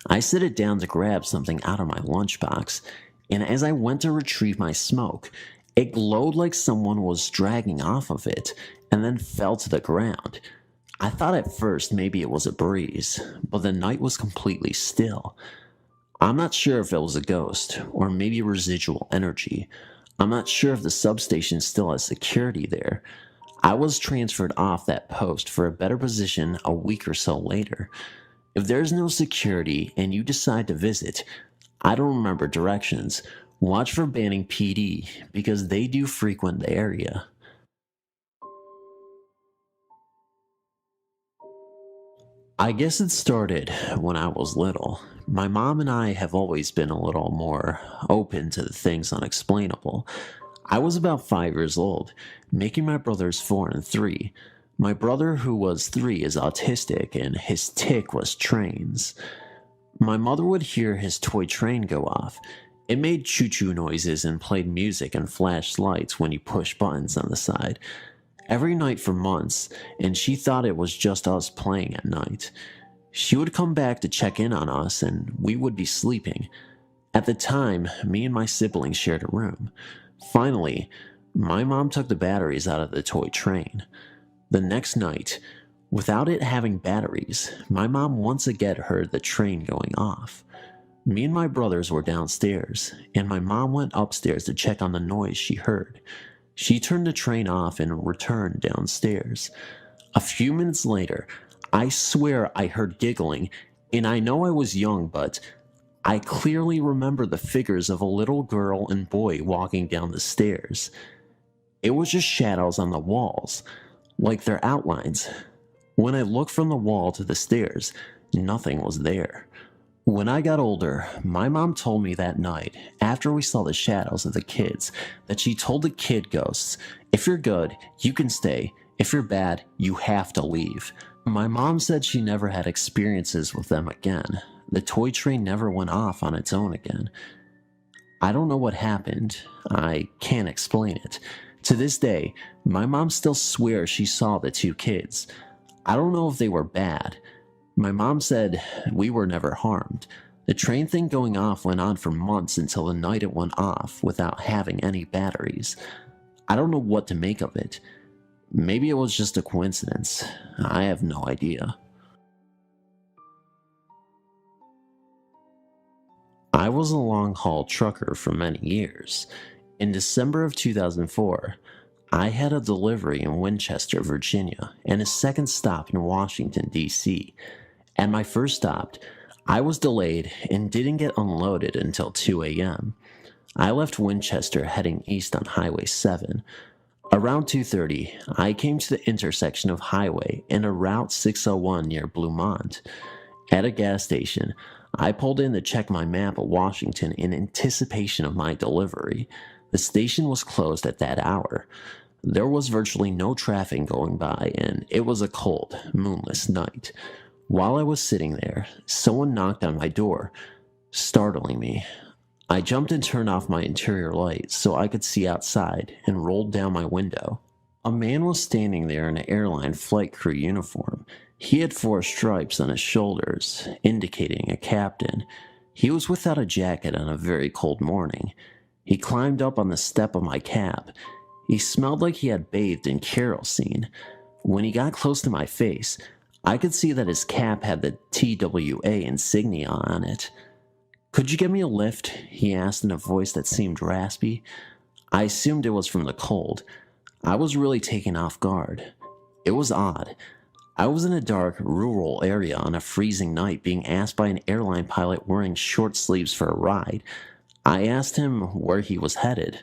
Speaker 2: I set it down to grab something out of my lunchbox, and as I went to retrieve my smoke, it glowed like someone was dragging off of it and then fell to the ground. I thought at first maybe it was a breeze, but the night was completely still. I'm not sure if it was a ghost or maybe residual energy. I'm not sure if the substation still has security there. I was transferred off that post for a better position a week or so later. If there's no security and you decide to visit, I don't remember directions. Watch for Banning PD because they do frequent the area. I guess it started when I was little. My mom and I have always been a little more open to the things unexplainable. I was about 5 years old, making my brothers 4 and 3.
Speaker 1: My brother, who was 3, is autistic, and his tick was trains. My mother would hear his toy train go off. It made choo-choo noises and played music and flashed lights when you pushed buttons on the side. Every night for months, and she thought it was just us playing at night. She would come back to check in on us, and we would be sleeping. At the time, me and my siblings shared a room. Finally, my mom took the batteries out of the toy train. The next night, without it having batteries, my mom once again heard the train going off. Me and my brothers were downstairs, and my mom went upstairs to check on the noise she heard. She turned the train off and returned downstairs. A few minutes later, I swear I heard giggling, and I know I was young, but I clearly remember the figures of a little girl and boy walking down the stairs. It was just shadows on the walls, like their outlines. When I looked from the wall to the stairs, nothing was there. When I got older, my mom told me that night, after we saw the shadows of the kids, that she told the kid ghosts, "If you're good, you can stay. If you're bad, you have to leave." My mom said she never had experiences with them again. The toy train never went off on its own again. I don't know what happened. I can't explain it. To this day, my mom still swears she saw the 2 kids. I don't know if they were bad. My mom said we were never harmed. The train thing going off went on for months until the night it went off without having any batteries. I don't know what to make of it. Maybe it was just a coincidence. I have no idea. I was a long-haul trucker for many years. In December of 2004, I had a delivery in Winchester, Virginia, and a second stop in Washington, D.C. At my first stop, I was delayed and didn't get unloaded until 2 a.m. I left Winchester heading east on Highway 7. Around 2:30, I came to the intersection of Highway and a Route 601 near Bluemont. At a gas station, I pulled in to check my map of Washington in anticipation of my delivery. The station was closed at that hour. There was virtually no traffic going by, and it was a cold, moonless night. While I was sitting there, someone knocked on my door, startling me. I jumped and turned off my interior light so I could see outside and rolled down my window. A man was standing there in an airline flight crew uniform. He had 4 stripes on his shoulders, indicating a captain. He was without a jacket on a very cold morning. He climbed up on the step of my cab. He smelled like he had bathed in kerosene. When he got close to my face, I could see that his cap had the TWA insignia on it. "Could you give me a lift?" he asked in a voice that seemed raspy. I assumed it was from the cold. I was really taken off guard. It was odd. I was in a dark, rural area on a freezing night being asked by an airline pilot wearing short sleeves for a ride. I asked him where he was headed.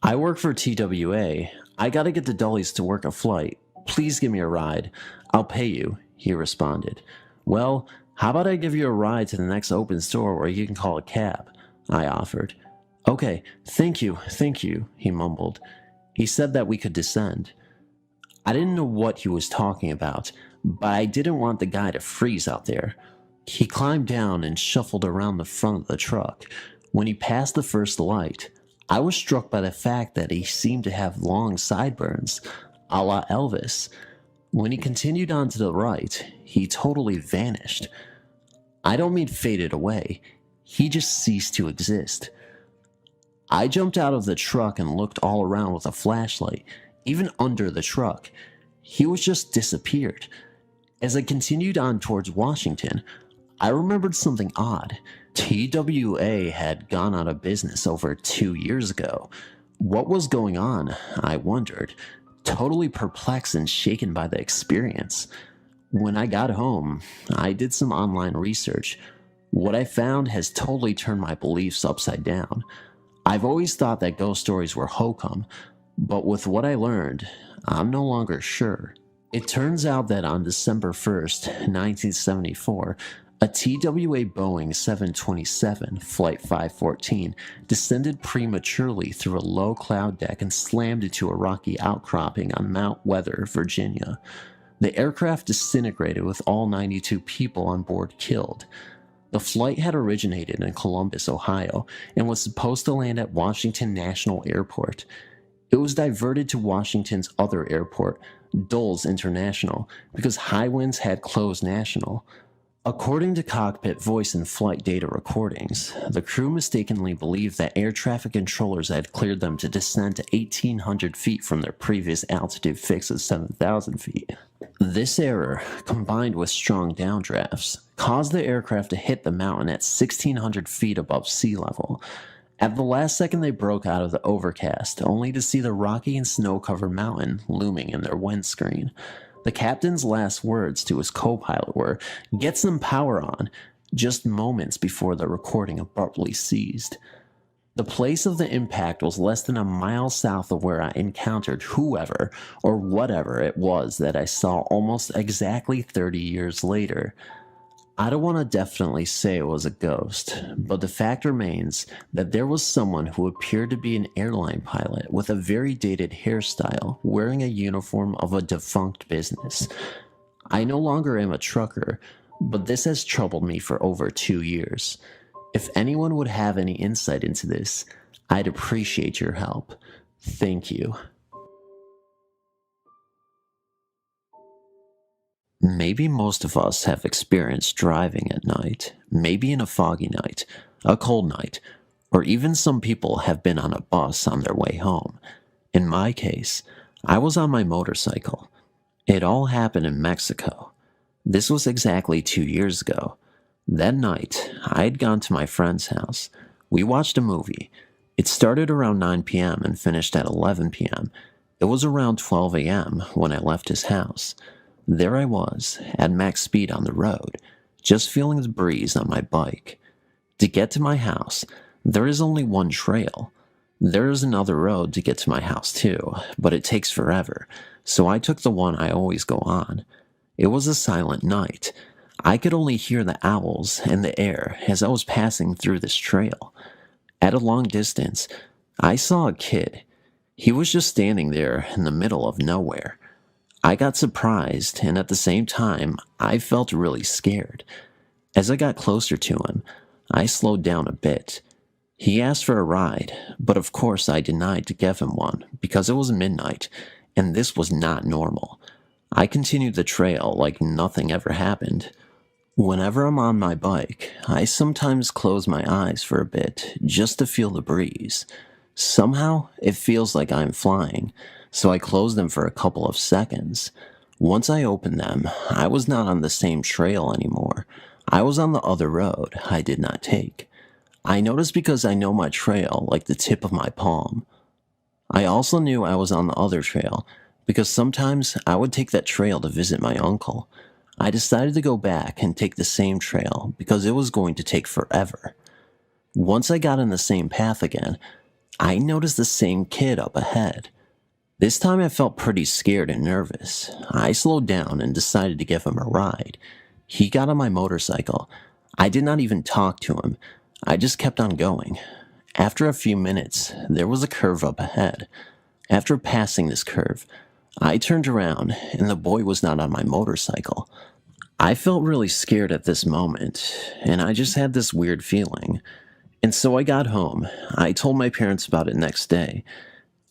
Speaker 1: "I work for TWA. I gotta get the Dullies to work a flight. Please give me a ride. I'll pay you," he responded. "Well, how about I give you a ride to the next open store where you can call a cab?" I offered. "Okay, thank you, he mumbled. He said that we could descend. I didn't know what he was talking about, but I didn't want the guy to freeze out there. He climbed down and shuffled around the front of the truck. When he passed the first light, I was struck by the fact that he seemed to have long sideburns, a la Elvis. When he continued on to the right, he totally vanished. I don't mean faded away. He just ceased to exist. I jumped out of the truck and looked all around with a flashlight, even under the truck. He was just disappeared. As I continued on towards Washington, I remembered something odd. TWA had gone out of business over 2 years ago. What was going on, I wondered, totally perplexed and shaken by the experience. When I got home, I did some online research. What I found has totally turned my beliefs upside down. I've always thought that ghost stories were hokum, but with what I learned, I'm no longer sure. It turns out that on December 1st, 1974, a TWA Boeing 727 Flight 514 descended prematurely through a low cloud deck and slammed into a rocky outcropping on Mount Weather, Virginia.
Speaker 2: The aircraft disintegrated with all 92 people on board killed. The flight had originated in Columbus, Ohio, and was supposed to land at Washington National Airport. It was diverted to Washington's other airport, Dulles International, because high winds had closed National. According to cockpit voice and flight data recordings, the crew mistakenly believed that air traffic controllers had cleared them to descend to 1,800 feet from their previous altitude fix of 7,000 feet. This error, combined with strong downdrafts, caused the aircraft to hit the mountain at 1,600 feet above sea level. At the last second, they broke out of the overcast, only to see the rocky and snow-covered mountain looming in their windscreen. The captain's last words to his co-pilot were, "Get some power on," just moments before the recording abruptly ceased. The place of the impact was less than a mile south of where I encountered whoever or whatever it was that I saw almost exactly 30 years later. I don't want to definitely say it was a ghost, but the fact remains that there was someone who appeared to be an airline pilot with a very dated hairstyle, wearing a uniform of a defunct business. I no longer am a trucker, but this has troubled me for over 2 years. If anyone would have any insight into this, I'd appreciate your help. Thank you. Maybe most of us have experienced driving at night, maybe in a foggy night, a cold night, or even some people have been on a bus on their way home. In my case, I was on my motorcycle. It all happened in Mexico. This was exactly 2 years ago. That night, I had gone to my friend's house. We watched a movie. It started around 9 p.m. and finished at 11 p.m. It was around 12 a.m. when I left his house. There I was, at max speed on the road, just feeling the breeze on my bike. To get to my house, there is only one trail. There is another road to get to my house too, but it takes forever, so I took the one I always go on. It was a silent night. I could only hear the owls in the air as I was passing through this trail. At a long distance, I saw a kid. He was just standing there in the middle of nowhere. I got surprised, and at the same time, I felt really scared. As I got closer to him, I slowed down a bit. He asked for a ride, but of course I denied to give him one because it was midnight, and this was not normal. I continued the trail like nothing ever happened. Whenever I'm on my bike, I sometimes close my eyes for a bit just to feel the breeze. Somehow, it feels like I'm flying, so I close them for a couple of seconds. Once I opened them, I was not on the same trail anymore. I was on the other road I did not take. I noticed because I know my trail like the tip of my palm. I also knew I was on the other trail because sometimes I would take that trail to visit my uncle. I decided to go back and take the same trail because it was going to take forever. Once I got on the same path again, I noticed the same kid up ahead. This time I felt pretty scared and nervous. I slowed down and decided to give him a ride. He got on my motorcycle. I did not even talk to him. I just kept on going. After a few minutes, there was a curve up ahead. After passing this curve, I turned around and the boy was not on my motorcycle. I felt really scared at this moment, and I just had this weird feeling. And so I got home. I told my parents about it next day.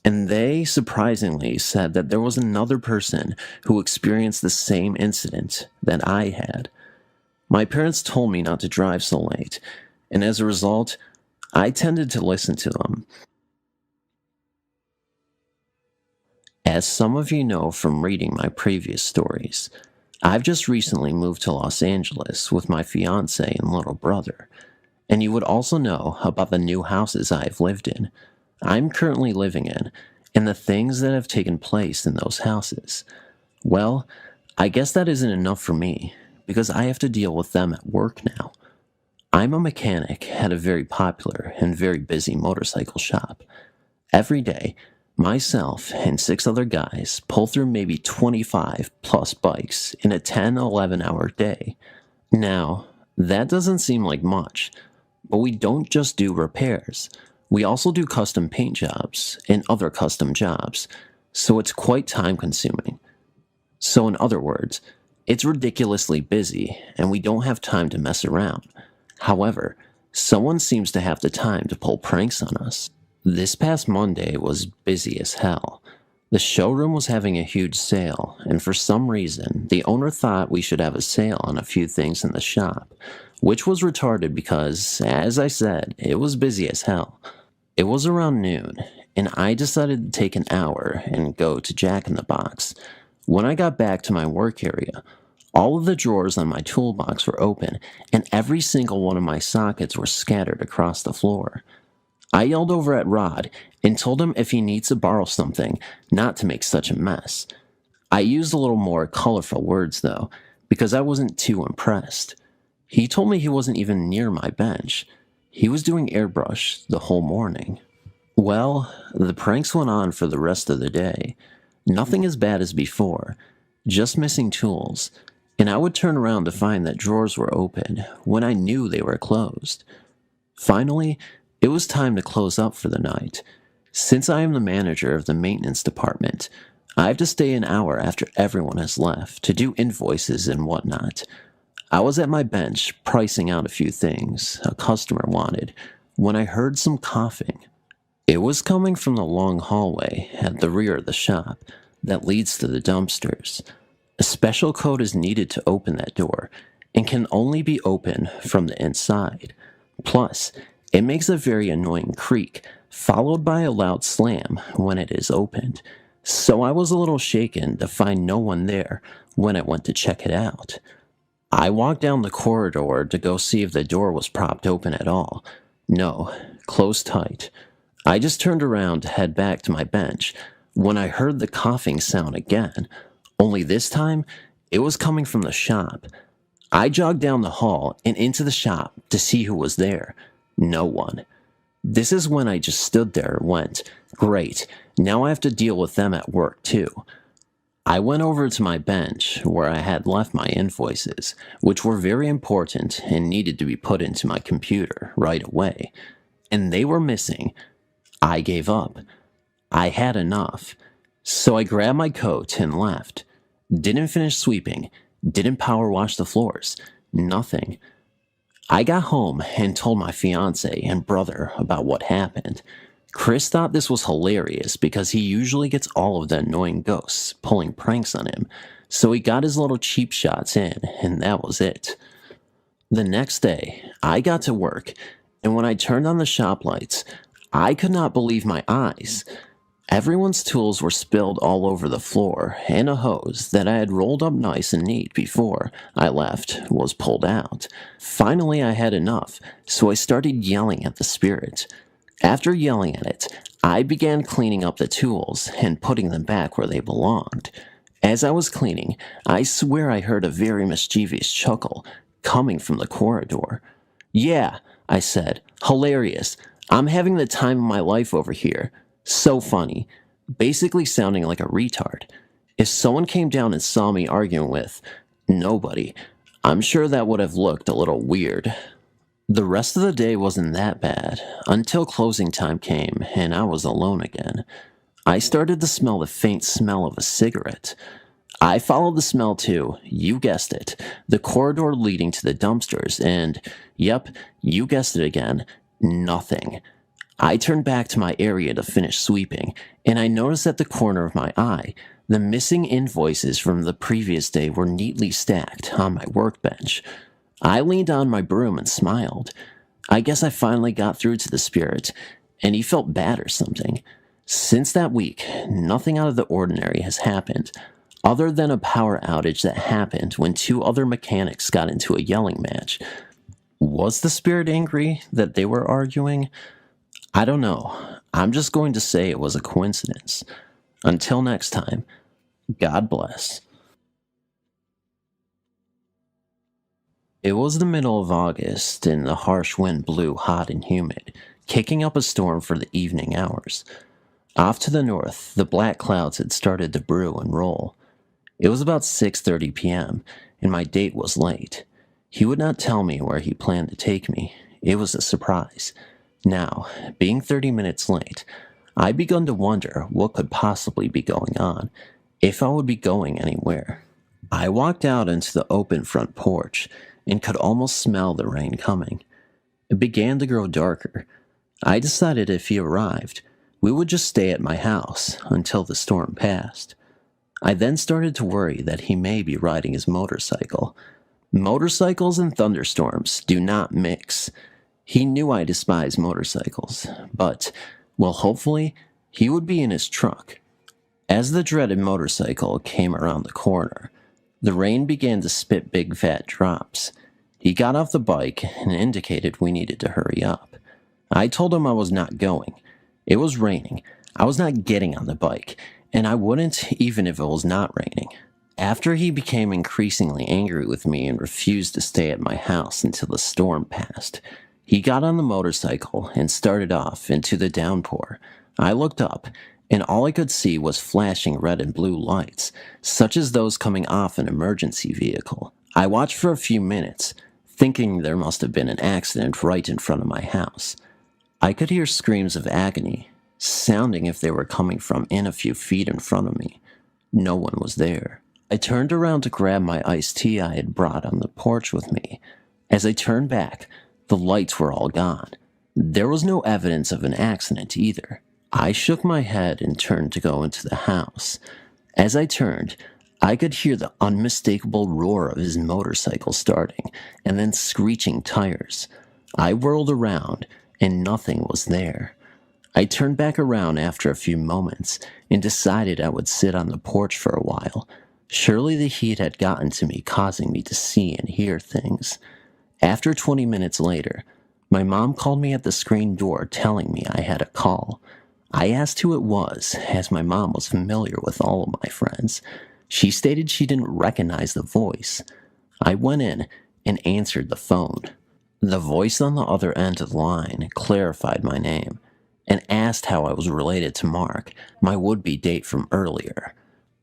Speaker 2: And they, surprisingly, said that there was another person who experienced the same incident that I had. My parents told me not to drive so late, and as a result, I tended to listen to them. As some of you know from reading my previous stories, I've just recently moved to Los Angeles with my fiance and little brother, and you would also know about the new houses I have lived in. I'm currently living in, and the things that have taken place in those houses. Well, I guess that isn't enough for me, because I have to deal with them at work now. I'm a mechanic at a very popular and very busy motorcycle shop. Every day, myself and 6 other guys pull through maybe 25 plus bikes in a 10-11 hour day. Now, that doesn't seem like much, but we don't just do repairs. We also do custom paint jobs and other custom jobs, so it's quite time consuming. So in other words, it's ridiculously busy and we don't have time to mess around. However, someone seems to have the time to pull pranks on us. This past Monday was busy as hell. The showroom was having a huge sale, and for some reason, the owner thought we should have a sale on a few things in the shop, which was retarded because, as I said, it was busy as hell. It was around noon, and I decided to take an hour and go to Jack in the Box. When I got back to my work area, all of the drawers on my toolbox were open, and every single one of my sockets were scattered across the floor. I yelled over at Rod and told him if he needs to borrow something, not to make such a mess. I used a little more colorful words, though, because I wasn't too impressed. He told me he wasn't even near my bench. He was doing airbrush the whole morning. Well, the pranks went on for the rest of the day. Nothing as bad as before, just missing tools, and I would turn around to find that drawers were open when I knew they were closed. Finally, it was time to close up for the night. Since I am the manager of the maintenance department, I have to stay an hour after everyone has left to do invoices and whatnot. I was at my bench pricing out a few things a customer wanted when I heard some coughing. It was coming from the long hallway at the rear of the shop that leads to the dumpsters. A special code is needed to open that door and can only be opened from the inside. Plus, it makes a very annoying creak, followed by a loud slam when it is opened. So I was a little shaken to find no one there when I went to check it out. I walked down the corridor to go see if the door was propped open at all. No, closed tight. I just turned around to head back to my bench when I heard the coughing sound again, only this time it was coming from the shop. I jogged down the hall and into the shop to see who was there. No one. This is when I just stood there and went, great, now I have to deal with them at work too. I went over to my bench where I had left my invoices, which were very important and needed to be put into my computer right away. And they were missing. I gave up. I had enough. So I grabbed my coat and left. Didn't finish sweeping. Didn't power wash the floors. Nothing. I got home and told my fiance and brother about what happened. Chris thought this was hilarious because he usually gets all of the annoying ghosts pulling pranks on him, so he got his little cheap shots in, and that was it. The next day, I got to work, and when I turned on the shop lights, I could not believe my eyes. Everyone's tools were spilled all over the floor, and a hose that I had rolled up nice and neat before I left was pulled out. Finally, I had enough, so I started yelling at the spirit. After yelling at it, I began cleaning up the tools and putting them back where they belonged. As I was cleaning, I swear I heard a very mischievous chuckle coming from the corridor. "Yeah," I said, "hilarious. I'm having the time of my life over here. So funny," basically sounding like a retard. If someone came down and saw me arguing with nobody, I'm sure that would have looked a little weird. The rest of the day wasn't that bad, until closing time came and I was alone again. I started to smell the faint smell of a cigarette. I followed the smell to, you guessed it, the corridor leading to the dumpsters, and, yep, you guessed it again, nothing. I turned back to my area to finish sweeping, and I noticed at the corner of my eye, the missing invoices from the previous day were neatly stacked on my workbench. I leaned on my broom and smiled. I guess I finally got through to the spirit, and he felt bad or something. Since that week, nothing out of the ordinary has happened, other than a power outage that happened when two other mechanics got into a yelling match. Was the spirit angry that they were arguing? I don't know. I'm just going to say it was a coincidence. Until next time, God bless. It was the middle of August, and the harsh wind blew hot and humid, kicking up a storm for the evening hours. Off to the north, the black clouds had started to brew and roll. It was about 6:30 p.m., and my date was late. He would not tell me where he planned to take me. It was a surprise. Now, being 30 minutes late, I begun to wonder what could possibly be going on, if I would be going anywhere. I walked out into the open front porch and could almost smell the rain coming. It began to grow darker. I decided if he arrived, we would just stay at my house until the storm passed. I then started to worry that he may be riding his motorcycle. Motorcycles and thunderstorms do not mix. He knew I despised motorcycles, but, well, hopefully, he would be in his truck. As the dreaded motorcycle came around the corner, the rain began to spit big fat drops. He got off the bike and indicated we needed to hurry up. I told him I was not going. It was raining. I was not getting on the bike, and I wouldn't even if it was not raining. After he became increasingly angry with me and refused to stay at my house until the storm passed, he got on the motorcycle and started off into the downpour. I looked up, and all I could see was flashing red and blue lights, such as those coming off an emergency vehicle. I watched for a few minutes, thinking there must have been an accident right in front of my house. I could hear screams of agony, sounding if they were coming from in a few feet in front of me. No one was there. I turned around to grab my iced tea I had brought on the porch with me. As I turned back, the lights were all gone. There was no evidence of an accident either. I shook my head and turned to go into the house. As I turned, I could hear the unmistakable roar of his motorcycle starting and then screeching tires. I whirled around and nothing was there. I turned back around after a few moments and decided I would sit on the porch for a while. Surely the heat had gotten to me, causing me to see and hear things. After 20 minutes later, my mom called me at the screen door telling me I had a call. I asked who it was, as my mom was familiar with all of my friends. She stated she didn't recognize the voice. I went in and answered the phone. The voice on the other end of the line clarified my name and asked how I was related to Mark, my would-be date from earlier.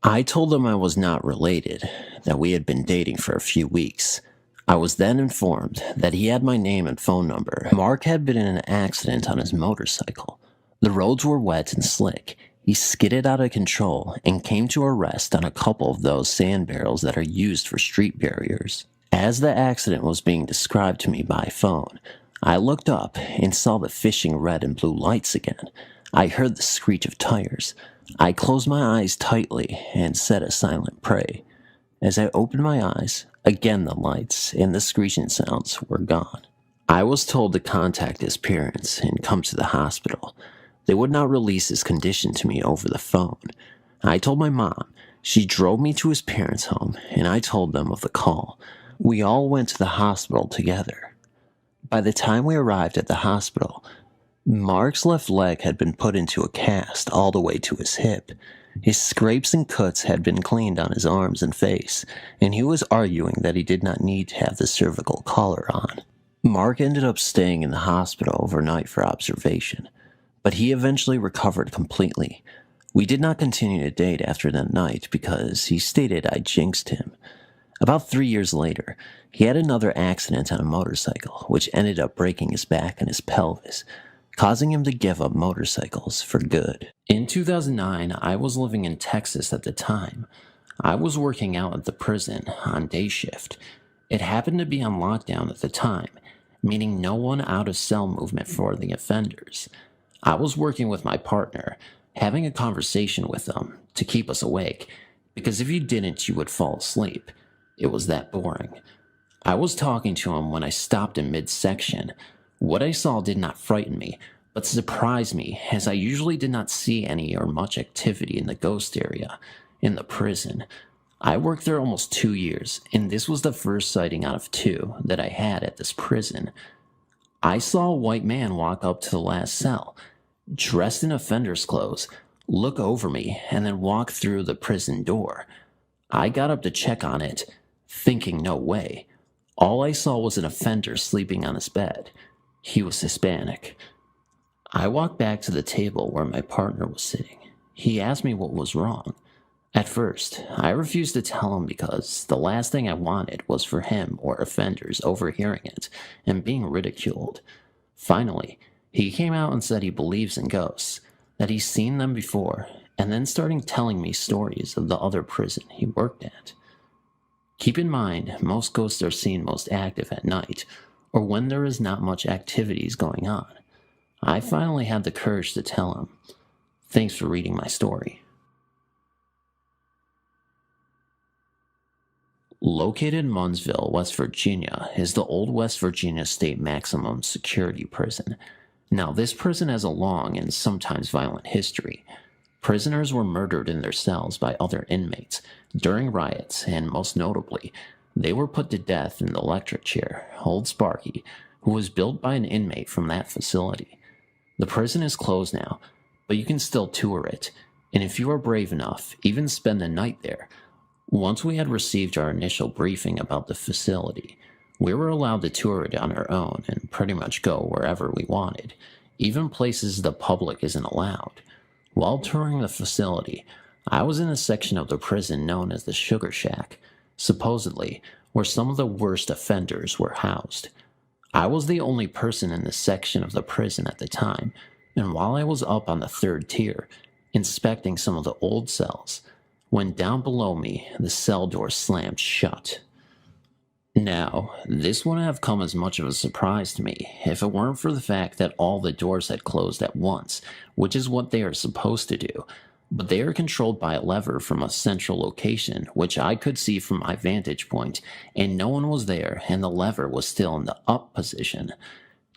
Speaker 2: I told them I was not related, that we had been dating for a few weeks. I was then informed that he had my name and phone number. Mark had been in an accident on his motorcycle. The roads were wet and slick. He skidded out of control and came to a rest on a couple of those sand barrels that are used for street barriers. As the accident was being described to me by phone, I looked up and saw the flashing red and blue lights again. I heard the screech of tires. I closed my eyes tightly and said a silent prayer. As I opened my eyes, again the lights and the screeching sounds were gone. I was told to contact his parents and come to the hospital. They would not release his condition to me over the phone. I told my mom. She drove me to his parents' home, and I told them of the call. We all went to the hospital together. By the time we arrived at the hospital, Mark's left leg had been put into a cast all the way to his hip. His scrapes and cuts had been cleaned on his arms and face, and he was arguing that he did not need to have the cervical collar on. Mark ended up staying in the hospital overnight for observation, but he eventually recovered completely. We did not continue to date after that night because he stated I jinxed him. About 3 years later, he had another accident on a motorcycle, which ended up breaking his back and his pelvis, causing him to give up motorcycles for good. In 2009, I was living in Texas at the time. I was working out at the prison on day shift. It happened to be on lockdown at the time, meaning no one out of cell movement for the offenders. I was working with my partner, having a conversation with them to keep us awake, because if you didn't, you would fall asleep. It was that boring. I was talking to him when I stopped in midsection. What I saw did not frighten me, but surprised me, as I usually did not see any or much activity in the ghost area in the prison. I worked there almost 2 years, and this was the first sighting out of 2 that I had at this prison. I saw a white man walk up to the last cell, dressed in offender's clothes, look over me, and then walk through the prison door. I got up to check on it, thinking no way. All I saw was an offender sleeping on his bed. He was Hispanic. I walked back to the table where my partner was sitting. He asked me what was wrong. At first, I refused to tell him because the last thing I wanted was for him or offenders overhearing it and being ridiculed. Finally, he came out and said he believes in ghosts, that he's seen them before, and then starting telling me stories of the other prison he worked at. Keep in mind, most ghosts are seen most active at night, or when there is not much activities going on. I finally had the courage to tell him. Thanks for reading my story. Located in Munnsville, West Virginia, is the old West Virginia State Maximum Security Prison. Now, this prison has a long and sometimes violent history. Prisoners were murdered in their cells by other inmates during riots, and most notably, they were put to death in the electric chair, Old Sparky, who was built by an inmate from that facility. The prison is closed now, but you can still tour it, and if you are brave enough, even spend the night there. Once we had received our initial briefing about the facility, we were allowed to tour it on our own and pretty much go wherever we wanted, even places the public isn't allowed. While touring the facility, I was in a section of the prison known as the Sugar Shack, supposedly where some of the worst offenders were housed. I was the only person in this section of the prison at the time, and while I was up on the third tier, inspecting some of the old cells, when down below me, the cell door slammed shut. Now, this wouldn't have come as much of a surprise to me if it weren't for the fact that all the doors had closed at once, which is what they are supposed to do, but they are controlled by a lever from a central location, which I could see from my vantage point, and no one was there, and the lever was still in the up position.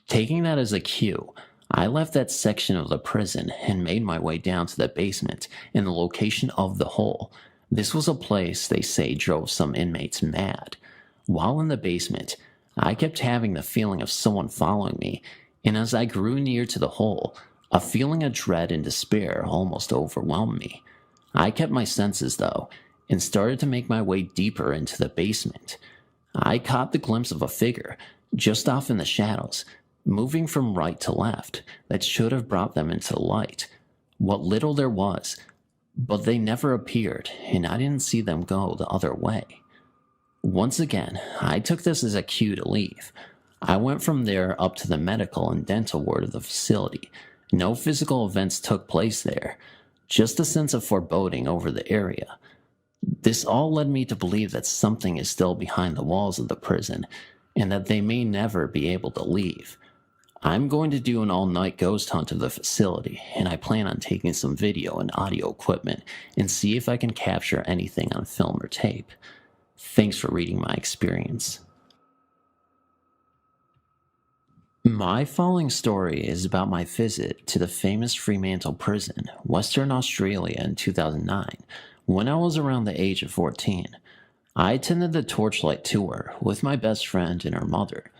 Speaker 2: Taking that as a cue, I left that section of the prison and made my way down to the basement in the location of the hole. This was a place they say drove some inmates mad. While in the basement, I kept having the feeling of someone following me, and as I grew near to the hole, a feeling of dread and despair almost overwhelmed me. I kept my senses, though, and started to make my way deeper into the basement. I caught the glimpse of a figure, just off in the shadows, moving from right to left, that should have brought them into the light. What little there was, but they never appeared, and I didn't see them go the other way. Once again, I took this as a cue to leave. I went from there up to the medical and dental ward of the facility. No physical events took place there, just a sense of foreboding over the area. This all led me to believe that something is still behind the walls of the prison, and that they may never be able to leave. I'm going to do an all-night ghost hunt of the facility, and I plan on taking some video and audio equipment and see if I can capture anything on film or tape. Thanks for reading my experience. My following story is about my visit to the famous Fremantle Prison, Western Australia in 2009, when I was around the age of 14. I attended the Torchlight Tour with my best friend and her mother.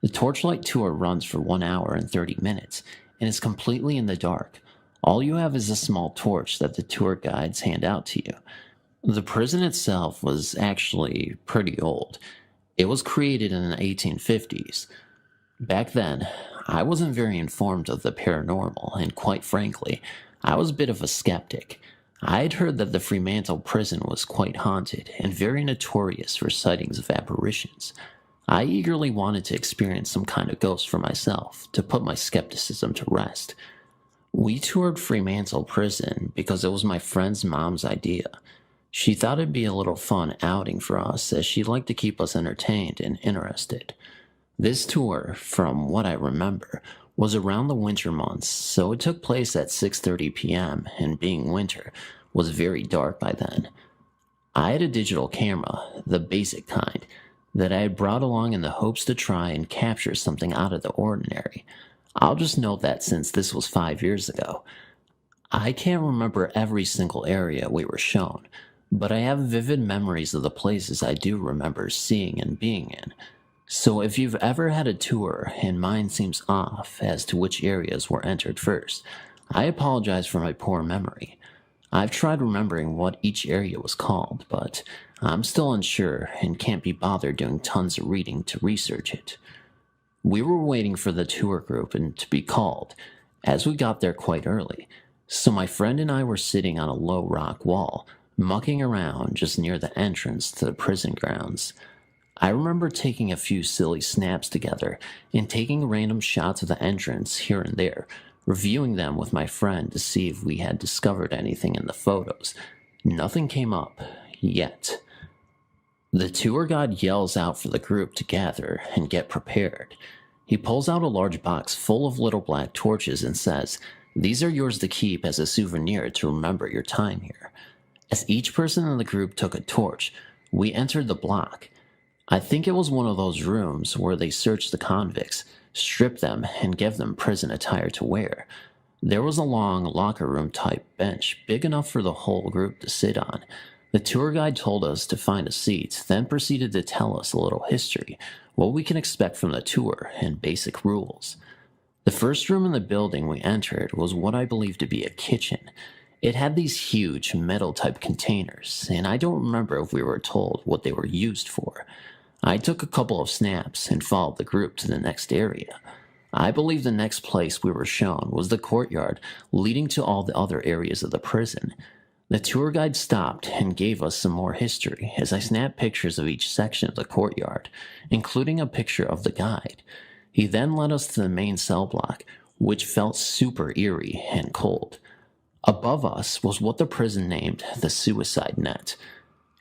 Speaker 2: The Torchlight Tour runs for 1 hour and 30 minutes and is completely in the dark. All you have is a small torch that the tour guides hand out to you. The prison itself was actually pretty old. It was created in the 1850s. Back then, I wasn't very informed of the paranormal, and quite frankly, I was a bit of a skeptic. I had heard that the Fremantle prison was quite haunted and very notorious for sightings of apparitions. I eagerly wanted to experience some kind of ghost for myself to put my skepticism to rest. We toured Fremantle prison because it was my friend's mom's idea. She thought it'd be a little fun outing for us, as she liked to keep us entertained and interested. This tour, from what I remember, was around the winter months, so it took place at 6:30 p.m., and being winter, was very dark by then. I had a digital camera, the basic kind, that I had brought along in the hopes to try and capture something out of the ordinary. I'll just note that since this was 5 years ago, I can't remember every single area we were shown, but I have vivid memories of the places I do remember seeing and being in. So if you've ever had a tour and mine seems off as to which areas were entered first, I apologize for my poor memory. I've tried remembering what each area was called, but I'm still unsure and can't be bothered doing tons of reading to research it. We were waiting for the tour group and to be called, as we got there quite early, so my friend and I were sitting on a low rock wall, mucking around just near the entrance to the prison grounds. I remember taking a few silly snaps together and taking random shots of the entrance here and there, reviewing them with my friend to see if we had discovered anything in the photos. Nothing came up yet. The tour guide yells out for the group to gather and get prepared. He pulls out a large box full of little black torches and says, "These are yours to keep as a souvenir to remember your time here." As each person in the group took a torch, we entered the block. I think it was one of those rooms where they searched the convicts, stripped them, and gave them prison attire to wear. There was a long locker room type bench, big enough for the whole group to sit on. The tour guide told us to find a seat, then proceeded to tell us a little history, what we can expect from the tour, and basic rules. The first room in the building we entered was what I believe to be a kitchen. It had these huge metal-type containers, and I don't remember if we were told what they were used for. I took a couple of snaps and followed the group to the next area. I believe the next place we were shown was the courtyard leading to all the other areas of the prison. The tour guide stopped and gave us some more history as I snapped pictures of each section of the courtyard, including a picture of the guide. He then led us to the main cell block, which felt super eerie and cold. Above us was what the prison named the suicide net.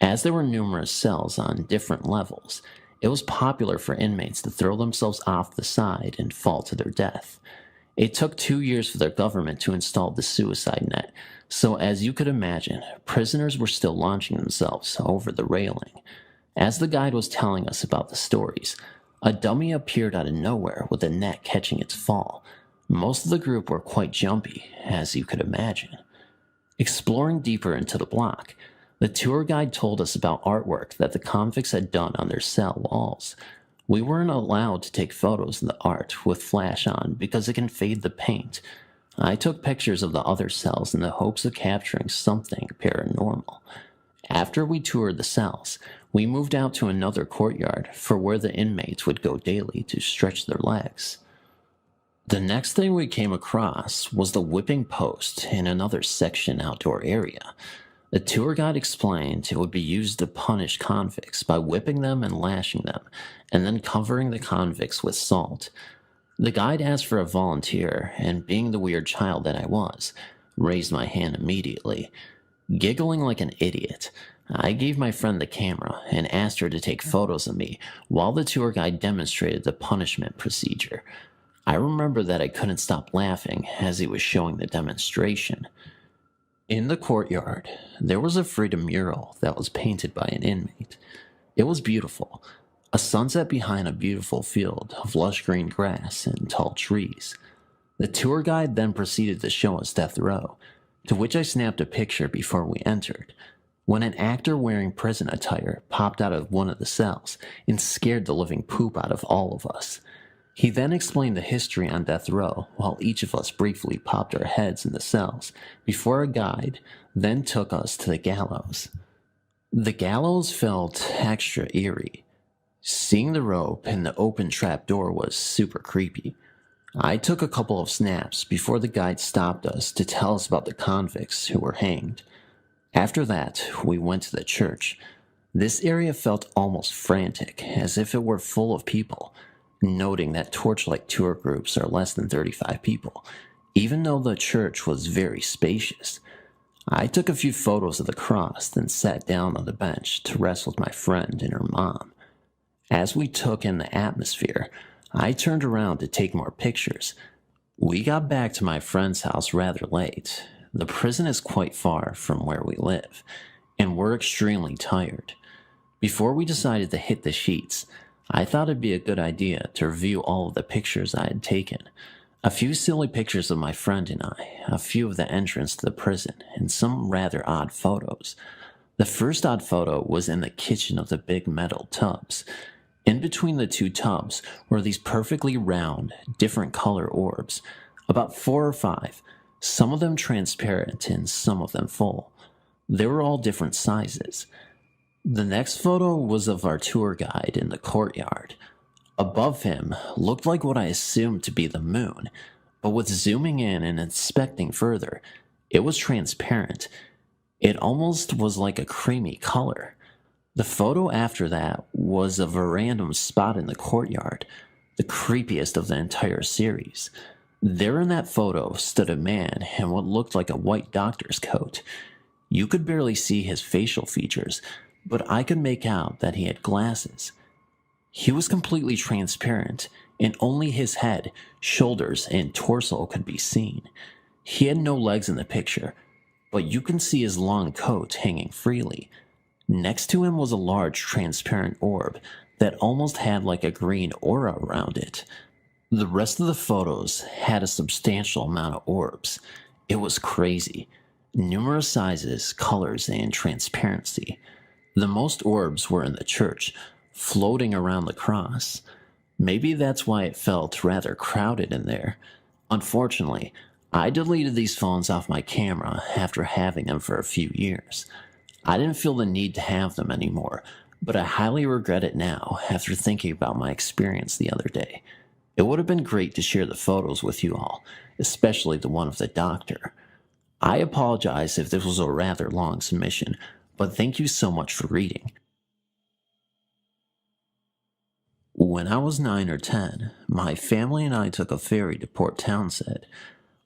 Speaker 2: As there were numerous cells on different levels, it was popular for inmates to throw themselves off the side and fall to their death. It took 2 years for their government to install the suicide net, so as you could imagine, prisoners were still launching themselves over the railing. As the guide was telling us about the stories, a dummy appeared out of nowhere with a net catching its fall. Most of the group were quite jumpy, as you could imagine. Exploring deeper into the block, the tour guide told us about artwork that the convicts had done on their cell walls. We weren't allowed to take photos of the art with flash on because it can fade the paint. I took pictures of the other cells in the hopes of capturing something paranormal. After we toured the cells, we moved out to another courtyard for where the inmates would go daily to stretch their legs. The next thing we came across was the whipping post in another section outdoor area. The tour guide explained it would be used to punish convicts by whipping them and lashing them, and then covering the convicts with salt. The guide asked for a volunteer, and being the weird child that I was, raised my hand immediately. Giggling like an idiot, I gave my friend the camera and asked her to take photos of me while the tour guide demonstrated the punishment procedure. I remember that I couldn't stop laughing as he was showing the demonstration. In the courtyard, there was a freedom mural that was painted by an inmate. It was beautiful, a sunset behind a beautiful field of lush green grass and tall trees. The tour guide then proceeded to show us death row, to which I snapped a picture before we entered, when an actor wearing prison attire popped out of one of the cells and scared the living poop out of all of us. He then explained the history on death row while each of us briefly popped our heads in the cells before a guide then took us to the gallows. The gallows felt extra eerie. Seeing the rope and the open trap door was super creepy. I took a couple of snaps before the guide stopped us to tell us about the convicts who were hanged. After that, we went to the church. This area felt almost frantic, as if it were full of people, noting that torchlight tour groups are less than 35 people, even though the church was very spacious. I took a few photos of the cross, then sat down on the bench to rest with my friend and her mom. As we took in the atmosphere, I turned around to take more pictures. We got back to my friend's house rather late. The prison is quite far from where we live, and we're extremely tired. Before we decided to hit the sheets, I thought it'd be a good idea to review all of the pictures I had taken. A few silly pictures of my friend and I, a few of the entrance to the prison, and some rather odd photos. The first odd photo was in the kitchen of the big metal tubs. In between the two tubs were these perfectly round, different color orbs, about 4 or 5, some of them transparent and some of them full. They were all different sizes. The next photo was of our tour guide in the courtyard. Above him looked like what I assumed to be the moon, but with zooming in and inspecting further, it was transparent. It almost was like a creamy color. The photo after that was of a random spot in the courtyard, the creepiest of the entire series. There in that photo stood a man in what looked like a white doctor's coat. You could barely see his facial features, but I could make out that he had glasses. He was completely transparent, and only his head, shoulders, and torso could be seen. He had no legs in the picture, but you can see his long coat hanging freely. Next to him was a large transparent orb that almost had like a green aura around it. The rest of the photos had a substantial amount of orbs. It was crazy. Numerous sizes, colors, and transparency. The most orbs were in the church, floating around the cross. Maybe that's why it felt rather crowded in there. Unfortunately, I deleted these phones off my camera after having them for a few years. I didn't feel the need to have them anymore, but I highly regret it now after thinking about my experience the other day. It would have been great to share the photos with you all, especially the one of the doctor. I apologize if this was a rather long submission, but thank you so much for reading. When I was 9 or 10, my family and I took a ferry to Port Townsend.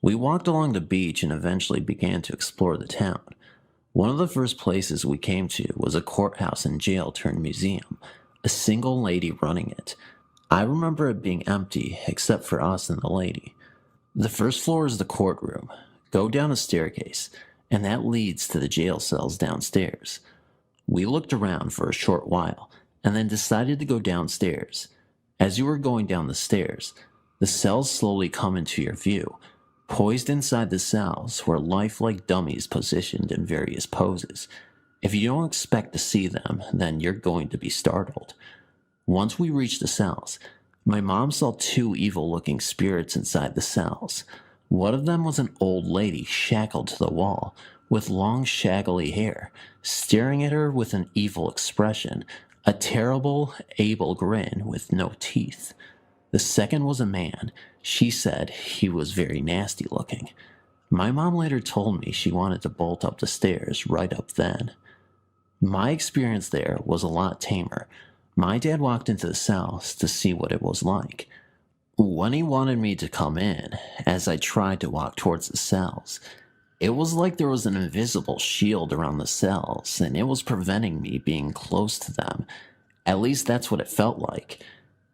Speaker 2: We walked along the beach and eventually began to explore the town. One of the first places we came to was a courthouse and jail turned museum, a single lady running it. I remember it being empty except for us and the lady. The first floor is the courtroom. Go down a staircase, and that leads to the jail cells downstairs. We looked around for a short while, and then decided to go downstairs. As you were going down the stairs, the cells slowly come into your view. Poised inside the cells were lifelike dummies positioned in various poses. If you don't expect to see them, then you're going to be startled. Once we reached the cells, my mom saw two evil-looking spirits inside the cells. One of them was an old lady shackled to the wall, with long shaggly hair, staring at her with an evil expression, a terrible, able grin with no teeth. The second was a man. She said he was very nasty looking. My mom later told me she wanted to bolt up the stairs right up then. My experience there was a lot tamer. My dad walked into the cells to see what it was like. When he wanted me to come in, as I tried to walk towards the cells, it was like there was an invisible shield around the cells, and it was preventing me being close to them. At least that's what it felt like.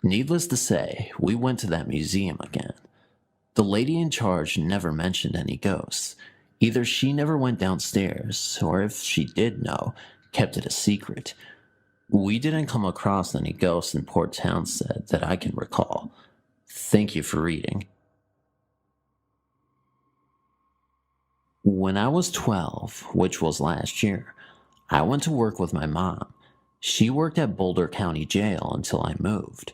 Speaker 2: Needless to say, we went to that museum again. The lady in charge never mentioned any ghosts. Either she never went downstairs, or if she did know, kept it a secret. We didn't come across any ghosts in Port Townsend that I can recall. Thank you for reading. When I was 12, which was last year, I went to work with my mom. She worked at Boulder County Jail until I moved.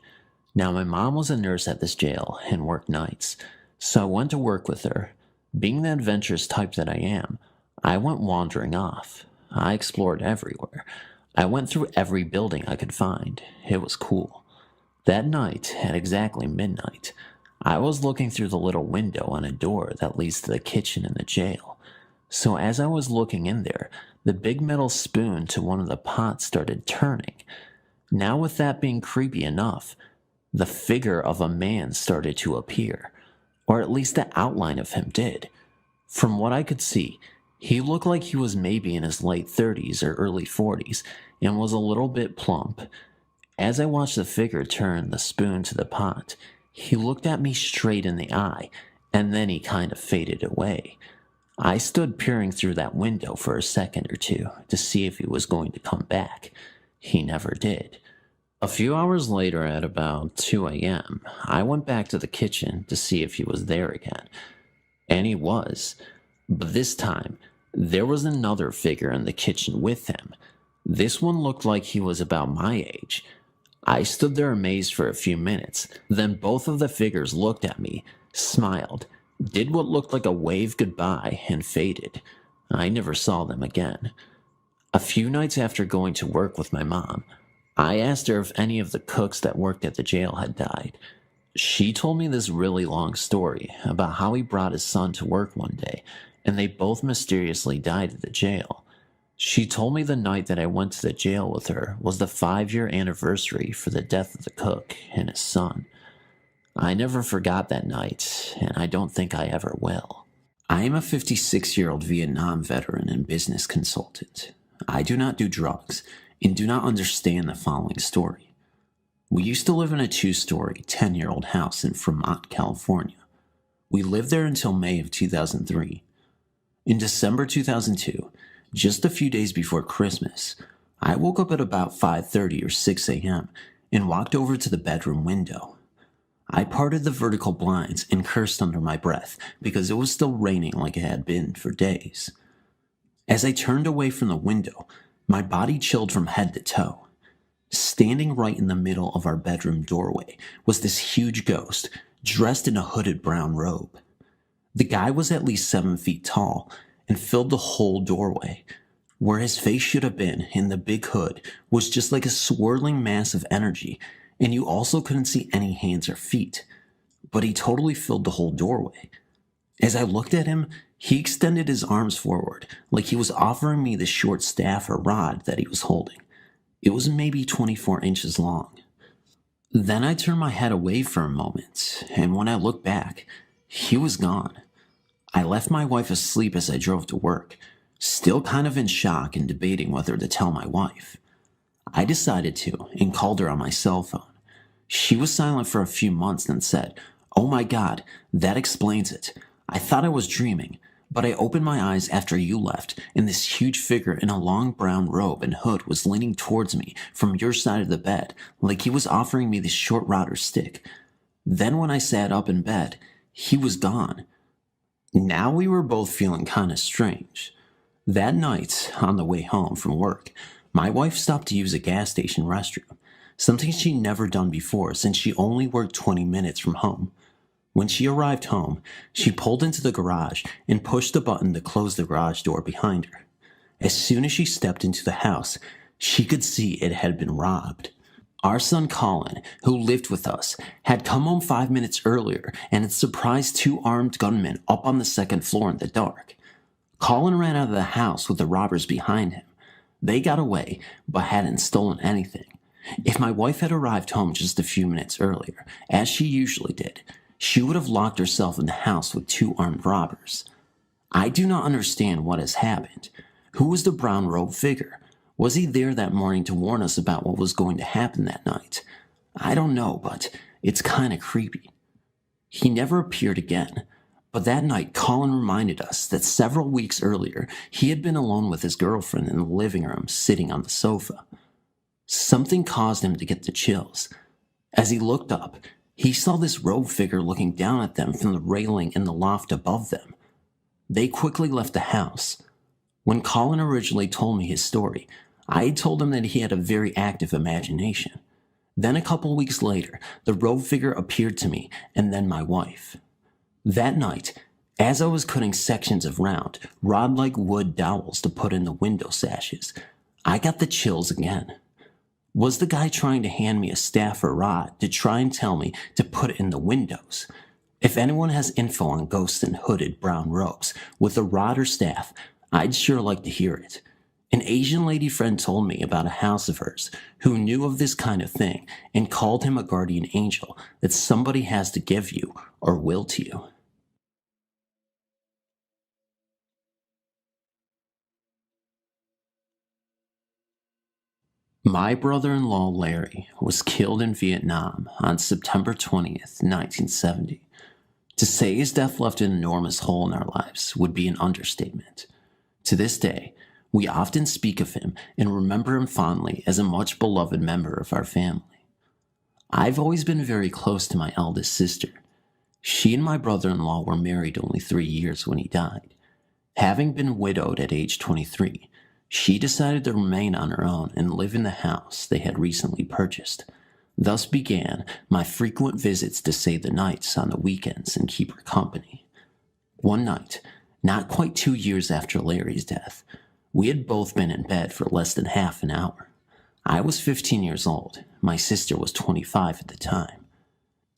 Speaker 2: Now, my mom was a nurse at this jail and worked nights, so I went to work with her. Being the adventurous type that I am, I went wandering off. I explored everywhere. I went through every building I could find. It was cool. That night, at exactly midnight, I was looking through the little window on a door that leads to the kitchen in the jail. So as I was looking in there, the big metal spoon to one of the pots started turning. Now, with that being creepy enough, the figure of a man started to appear, or at least the outline of him did. From what I could see, he looked like he was maybe in his late 30s or early 40s and was a little bit plump. As I watched the figure turn the spoon to the pot, he looked at me straight in the eye, and then he kind of faded away. I stood peering through that window for a second or two to see if he was going to come back. He never did. A few hours later, at about 2 a.m., I went back to the kitchen to see if he was there again. And he was. But this time, there was another figure in the kitchen with him. This one looked like he was about my age. I stood there amazed for a few minutes. Then both of the figures looked at me, smiled, did what looked like a wave goodbye, and faded. I never saw them again. A few nights after going to work with my mom, I asked her if any of the cooks that worked at the jail had died. She told me this really long story about how he brought his son to work one day, and they both mysteriously died at the jail. She told me the night that I went to the jail with her was the 5-year anniversary for the death of the cook and his son. I never forgot that night, and I don't think I ever will. I am a 56-year-old Vietnam veteran and business consultant. I do not do drugs and do not understand the following story. We used to live in a 2-story, 10-year-old house in Fremont, California. We lived there until May of 2003. In December 2002, just a few days before Christmas, I woke up at about 5:30 or 6 a.m. and walked over to the bedroom window. I parted the vertical blinds and cursed under my breath because it was still raining like it had been for days. As I turned away from the window, my body chilled from head to toe. Standing right in the middle of our bedroom doorway was this huge ghost, dressed in a hooded brown robe. The guy was at least 7 feet tall and filled the whole doorway. Where his face should have been in the big hood was just like a swirling mass of energy, and you also couldn't see any hands or feet. But he totally filled the whole doorway. As I looked at him, he extended his arms forward, like he was offering me the short staff or rod that he was holding. It was maybe 24 inches long. Then I turned my head away for a moment, and when I looked back, he was gone. I left my wife asleep as I drove to work, still kind of in shock and debating whether to tell my wife. I decided to and called her on my cell phone. She was silent for a few months, then said, "Oh my God, that explains it. I thought I was dreaming, but I opened my eyes after you left, and this huge figure in a long brown robe and hood was leaning towards me from your side of the bed, like he was offering me this short rod or stick. Then when I sat up in bed, he was gone." Now we were both feeling kind of strange. That night, on the way home from work, my wife stopped to use a gas station restroom, something she'd never done before since she only worked 20 minutes from home. When she arrived home, she pulled into the garage and pushed the button to close the garage door behind her. As soon as she stepped into the house, she could see it had been robbed. Our son Colin, who lived with us, had come home 5 minutes earlier and had surprised 2 armed gunmen up on the 2nd floor in the dark. Colin ran out of the house with the robbers behind him. They got away, but hadn't stolen anything. If my wife had arrived home just a few minutes earlier, as she usually did, she would have locked herself in the house with 2 armed robbers. I do not understand what has happened. Who was the brown robe figure? Was he there that morning to warn us about what was going to happen that night? I don't know, but it's kind of creepy. He never appeared again. But that night, Colin reminded us that several weeks earlier, he had been alone with his girlfriend in the living room, sitting on the sofa. Something caused him to get the chills. As he looked up, he saw this robed figure looking down at them from the railing in the loft above them. They quickly left the house. When Colin originally told me his story, I had told him that he had a very active imagination. Then a couple weeks later, the robed figure appeared to me, and then my wife. That night, as I was cutting sections of round, rod-like wood dowels to put in the window sashes, I got the chills again. Was the guy trying to hand me a staff or rod to try and tell me to put it in the windows? If anyone has info on ghosts in hooded brown robes with a rod or staff, I'd sure like to hear it. An Asian lady friend told me about a house of hers who knew of this kind of thing and called him a guardian angel that somebody has to give you or will to you. My brother-in-law Larry was killed in Vietnam on September 20th, 1970. To say his death left an enormous hole in our lives would be an understatement. To this day, we often speak of him and remember him fondly as a much beloved member of our family. I've always been very close to my eldest sister. She and my brother-in-law were married only 3 years when he died. Having been widowed at age 23, she decided to remain on her own and live in the house they had recently purchased. Thus began my frequent visits to stay the nights on the weekends and keep her company. One night, not quite 2 years after Larry's death, we had both been in bed for less than half an hour. I was 15 years old. My sister was 25 at the time.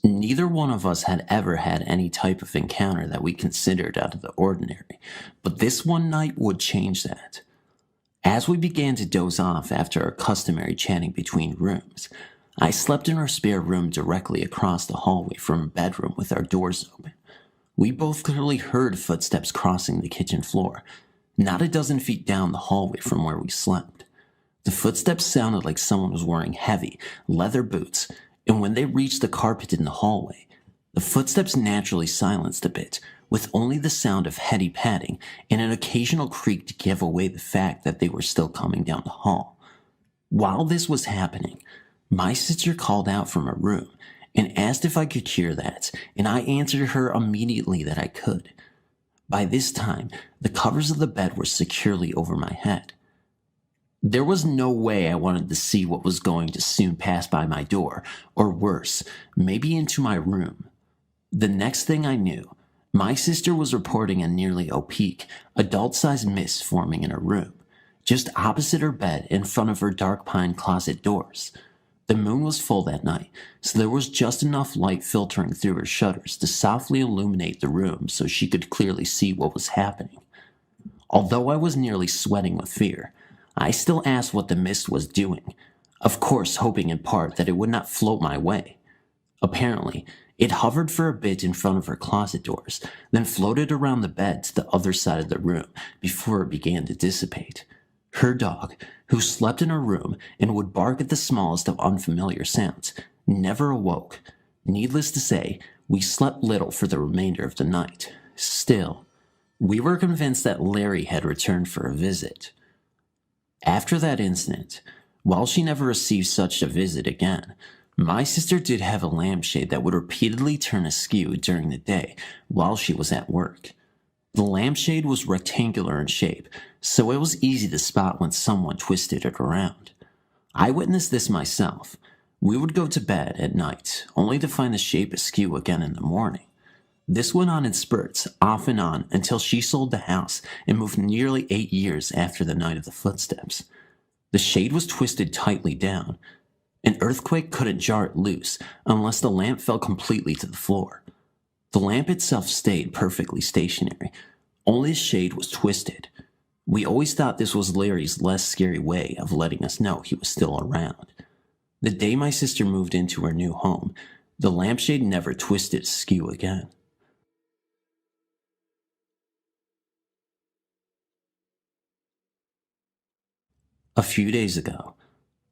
Speaker 2: Neither one of us had ever had any type of encounter that we considered out of the ordinary, but this one night would change that. As we began to doze off after our customary chatting between rooms, I slept in our spare room directly across the hallway from a bedroom with our doors open. We both clearly heard footsteps crossing the kitchen floor, not a dozen feet down the hallway from where we slept. The footsteps sounded like someone was wearing heavy, leather boots, and when they reached the carpet in the hallway, the footsteps naturally silenced a bit, with only the sound of heavy padding and an occasional creak to give away the fact that they were still coming down the hall. While this was happening, my sister called out from her room and asked if I could hear that, and I answered her immediately that I could. By this time, the covers of the bed were securely over my head. There was no way I wanted to see what was going to soon pass by my door, or worse, maybe into my room. The next thing I knew, my sister was reporting a nearly opaque, adult-sized mist forming in her room, just opposite her bed in front of her dark pine closet doors. The moon was full that night, so there was just enough light filtering through her shutters to softly illuminate the room so she could clearly see what was happening. Although I was nearly sweating with fear, I still asked what the mist was doing, of course hoping in part that it would not float my way. Apparently, it hovered for a bit in front of her closet doors, then floated around the bed to the other side of the room before it began to dissipate. Her dog, who slept in her room and would bark at the smallest of unfamiliar sounds, never awoke. Needless to say, we slept little for the remainder of the night. Still, we were convinced that Larry had returned for a visit. After that incident, while she never received such a visit again, my sister did have a lampshade that would repeatedly turn askew during the day while she was at work. The lampshade was rectangular in shape, so it was easy to spot when someone twisted it around. I witnessed this myself. We would go to bed at night, only to find the shape askew again in the morning. This went on in spurts, off and on, until she sold the house and moved nearly 8 years after the night of the footsteps. The shade was twisted tightly down. An earthquake couldn't jar it loose unless the lamp fell completely to the floor. The lamp itself stayed perfectly stationary, only the shade was twisted. We always thought this was Larry's less scary way of letting us know he was still around. The day my sister moved into her new home, the lampshade never twisted askew again. A few days ago,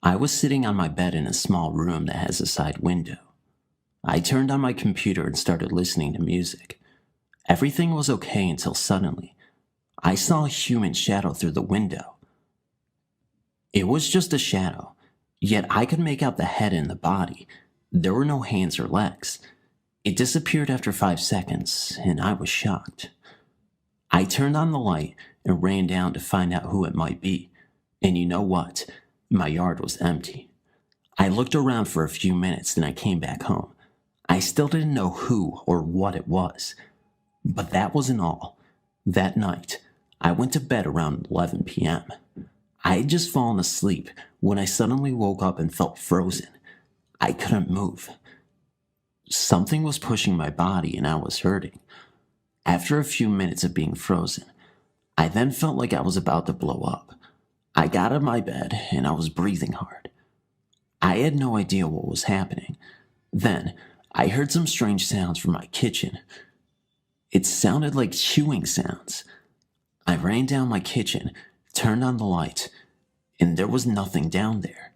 Speaker 2: I was sitting on my bed in a small room that has a side window. I turned on my computer and started listening to music. Everything was okay until suddenly, I saw a human shadow through the window. It was just a shadow, yet I could make out the head and the body. There were no hands or legs. It disappeared after 5 seconds, and I was shocked. I turned on the light and ran down to find out who it might be. And you know what? My yard was empty. I looked around for a few minutes, then I came back home. I still didn't know who or what it was. But that wasn't all. That night, I went to bed around 11 p.m. I had just fallen asleep when I suddenly woke up and felt frozen. I couldn't move. Something was pushing my body and I was hurting. After a few minutes of being frozen, I then felt like I was about to blow up. I got out of my bed and I was breathing hard. I had no idea what was happening. Then, I heard some strange sounds from my kitchen. It sounded like chewing sounds. I ran down my kitchen, turned on the light, and there was nothing down there.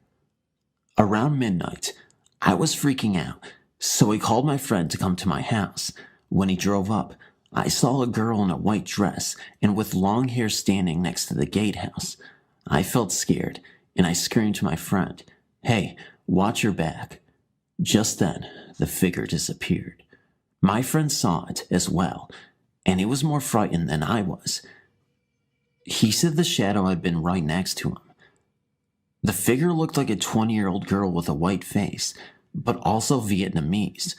Speaker 2: Around midnight, I was freaking out, so I called my friend to come to my house. When he drove up, I saw a girl in a white dress and with long hair standing next to the gatehouse. I felt scared, and I screamed to my friend, "Hey, watch your back." Just then, the figure disappeared. My friend saw it as well, and he was more frightened than I was. He said the shadow had been right next to him. The figure looked like a 20-year-old girl with a white face, but also Vietnamese.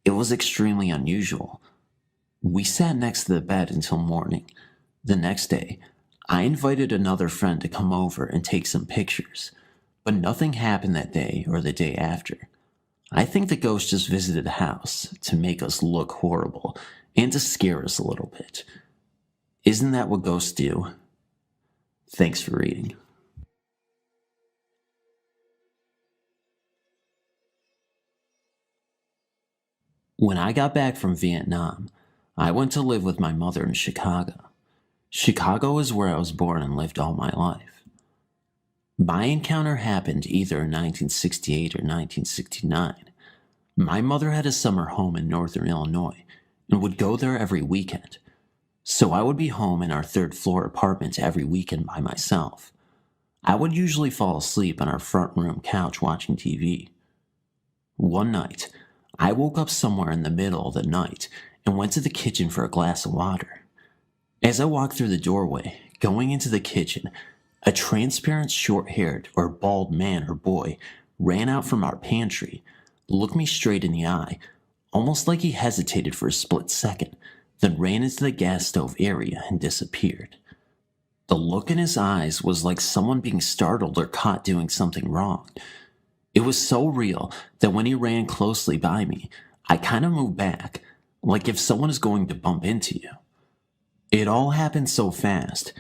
Speaker 2: It was extremely unusual. We sat next to the bed until morning. The next day, I invited another friend to come over and take some pictures, but nothing happened that day or the day after. I think the ghost just visited the house to make us look horrible and to scare us a little bit. Isn't that what ghosts do? Thanks for reading. When I got back from Vietnam, I went to live with my mother in Chicago. Chicago is where I was born and lived all my life. My encounter happened either in 1968 or 1969. My mother had a summer home in northern Illinois and would go there every weekend. So I would be home in our third floor apartment every weekend by myself. I would usually fall asleep on our front room couch watching TV. One night, I woke up somewhere in the middle of the night and went to the kitchen for a glass of water. As I walked through the doorway, going into the kitchen, a transparent short-haired or bald man or boy ran out from our pantry, looked me straight in the eye, almost like he hesitated for a split second, then ran into the gas stove area and disappeared. The look in his eyes was like someone being startled or caught doing something wrong. It was so real that when he ran closely by me, I kind of moved back, like if someone is going to bump into you. It all happened so fast,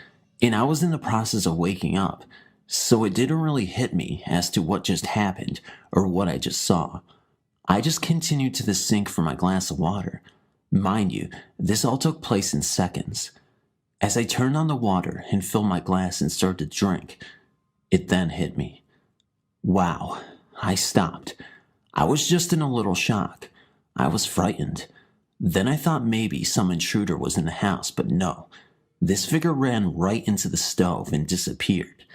Speaker 2: and I was in the process of waking up, so it didn't really hit me as to what just happened or what I just saw. I just continued to the sink for my glass of water. Mind you, this all took place in seconds. As I turned on the water and filled my glass and started to drink, it then hit me. Wow, I stopped. I was just in a little shock. I was frightened. Then I thought maybe some intruder was in the house, but no. This figure ran right into the stove and disappeared.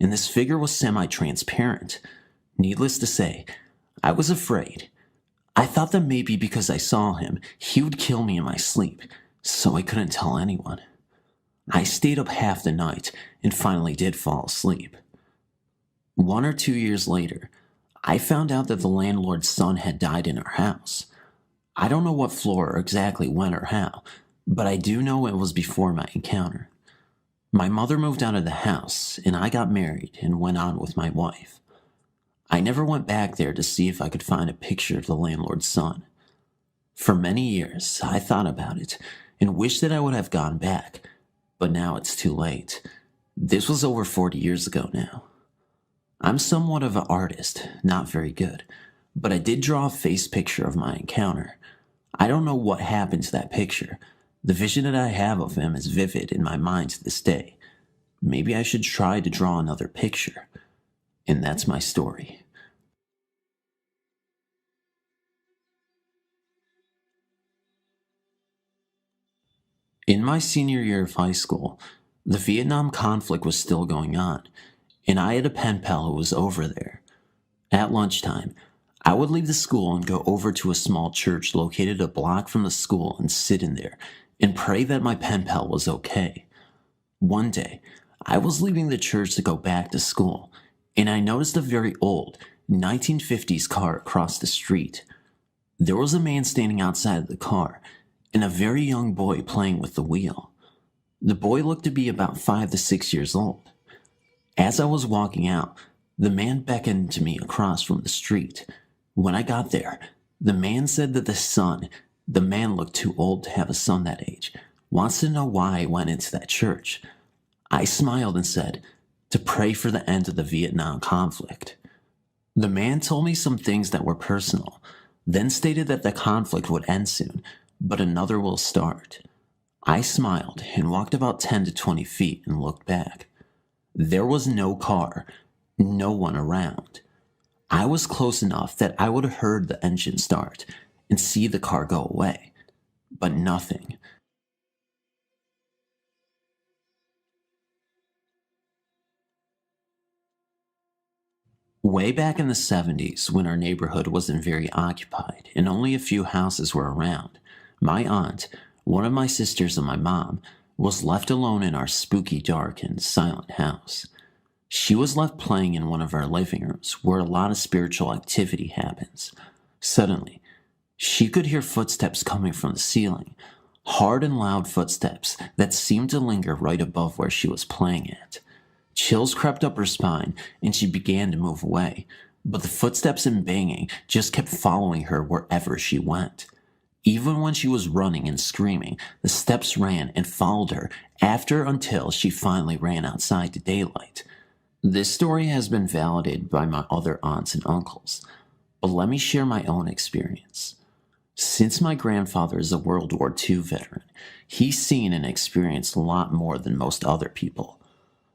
Speaker 2: And this figure was semi-transparent. Needless to say, I was afraid. I thought that maybe because I saw him, he would kill me in my sleep, so I couldn't tell anyone. I stayed up half the night and finally did fall asleep. 1 or 2 years later, I found out that the landlord's son had died in our house. I don't know what floor or exactly when or how, but I do know it was before my encounter. My mother moved out of the house, and I got married and went on with my wife. I never went back there to see if I could find a picture of the landlord's son. For many years, I thought about it and wished that I would have gone back, but now it's too late. This was over 40 years ago now. I'm somewhat of an artist, not very good, but I did draw a face picture of my encounter. I don't know what happened to that picture. The vision that I have of him is vivid in my mind to this day. Maybe I should try to draw another picture. And that's my story. In my senior year of high school, the Vietnam conflict was still going on, and I had a pen pal who was over there. At lunchtime, I would leave the school and go over to a small church located a block from the school and sit in there and pray that my pen pal was okay. One day, I was leaving the church to go back to school, and I noticed a very old 1950s car across the street. There was a man standing outside of the car, and a very young boy playing with the wheel. The boy looked to be about 5 to 6 years old. As I was walking out, the man beckoned to me across from the street. When I got there, the man said that the man looked too old to have a son that age, wants to know why I went into that church. I smiled and said, to pray for the end of the Vietnam conflict. The man told me some things that were personal, then stated that the conflict would end soon, but another will start. I smiled and walked about 10 to 20 feet and looked back. There was no car, no one around. I was close enough that I would have heard the engine start and see the car go away, but nothing. Way back in the 70s, when our neighborhood wasn't very occupied and only a few houses were around, my aunt, one of my sisters and my mom, was left alone in our spooky, dark, and silent house. She was left playing in one of our living rooms where a lot of spiritual activity happens. Suddenly, she could hear footsteps coming from the ceiling, hard and loud footsteps that seemed to linger right above where she was playing at. Chills crept up her spine, and she began to move away, but the footsteps and banging just kept following her wherever she went. Even when she was running and screaming, the steps ran and followed her until she finally ran outside to daylight. This story has been validated by my other aunts and uncles, but let me share my own experience. Since my grandfather is a World War II veteran, he's seen and experienced a lot more than most other people.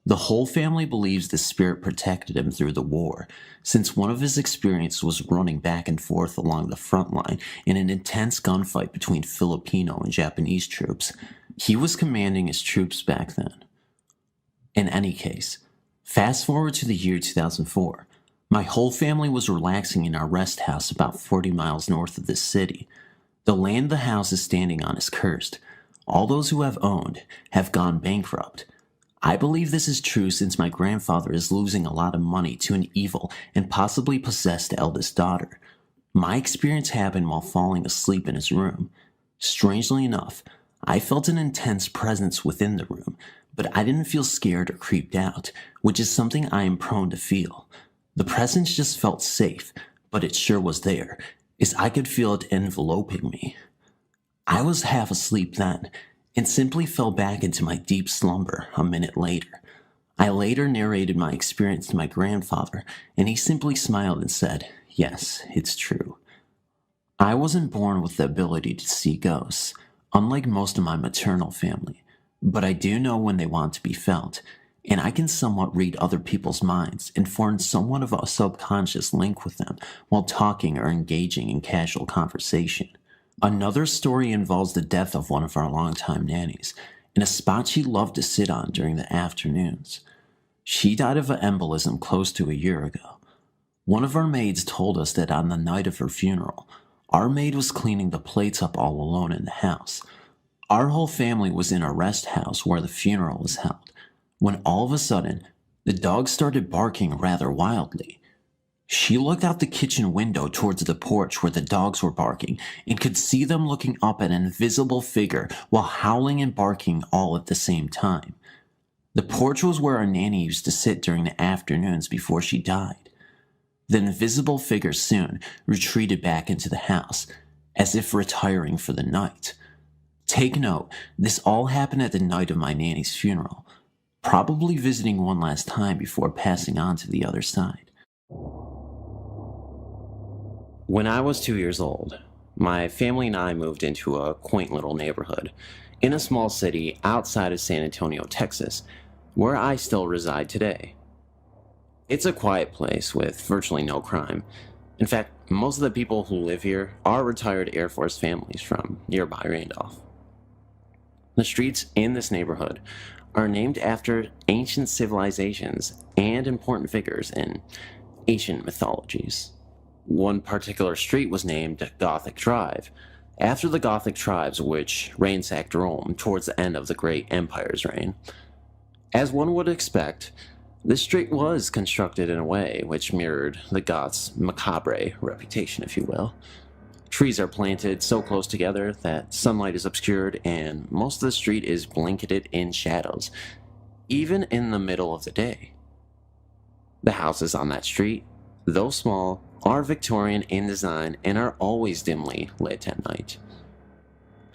Speaker 2: The whole family believes the spirit protected him through the war, since one of his experiences was running back and forth along the front line in an intense gunfight between Filipino and Japanese troops. He was commanding his troops back then. In any case, fast forward to the year 2004. My whole family was relaxing in our rest house about 40 miles north of this city. The land the house is standing on is cursed. All those who have owned have gone bankrupt. I believe this is true since my grandfather is losing a lot of money to an evil and possibly possessed eldest daughter. My experience happened while falling asleep in his room. Strangely enough, I felt an intense presence within the room, but I didn't feel scared or creeped out, which is something I am prone to feel. The presence just felt safe, but it sure was there, as I could feel it enveloping me. I was half asleep then, and simply fell back into my deep slumber a minute later. I later narrated my experience to my grandfather, and he simply smiled and said, "Yes, it's true." I wasn't born with the ability to see ghosts, unlike most of my maternal family, but I do know when they want to be felt, and I can somewhat read other people's minds and form somewhat of a subconscious link with them while talking or engaging in casual conversation. Another story involves the death of one of our longtime nannies, in a spot she loved to sit on during the afternoons. She died of an embolism close to a year ago. One of our maids told us that on the night of her funeral, our maid was cleaning the plates up all alone in the house. Our whole family was in a rest house where the funeral was held, when all of a sudden, the dog started barking rather wildly. She looked out the kitchen window towards the porch where the dogs were barking and could see them looking up at an invisible figure while howling and barking all at the same time. The porch was where our nanny used to sit during the afternoons before she died. The invisible figure soon retreated back into the house, as if retiring for the night. Take note, this all happened at the night of my nanny's funeral, probably visiting one last time before passing on to the other side.
Speaker 1: When I was 2 years old, my family and I moved into a quaint little neighborhood in a small city outside of San Antonio, Texas, where I still reside today. It's a quiet place with virtually no crime. In fact, most of the people who live here are retired Air Force families from nearby Randolph. The streets in this neighborhood are named after ancient civilizations and important figures in ancient mythologies. One particular street was named Gothic Drive, after the Gothic tribes which ransacked Rome towards the end of the Great Empire's reign. As one would expect, this street was constructed in a way which mirrored the Goths' macabre reputation, if you will. Trees are planted so close together that sunlight is obscured, and most of the street is blanketed in shadows, even in the middle of the day. The houses on that street, though small, are Victorian in design and are always dimly lit at night.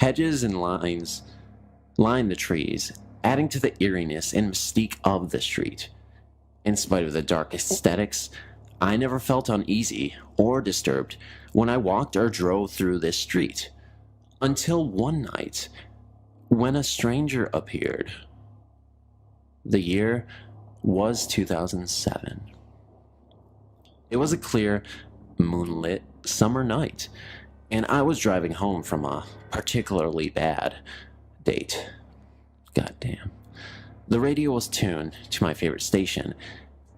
Speaker 1: Hedges and lines line the trees, adding to the eeriness and mystique of the street. In spite of the dark aesthetics, I never felt uneasy or disturbed when I walked or drove through this street, until one night when a stranger appeared. The year was 2007. It was a clear, moonlit summer night, and I was driving home from a particularly bad date. Goddamn. The radio was tuned to my favorite station,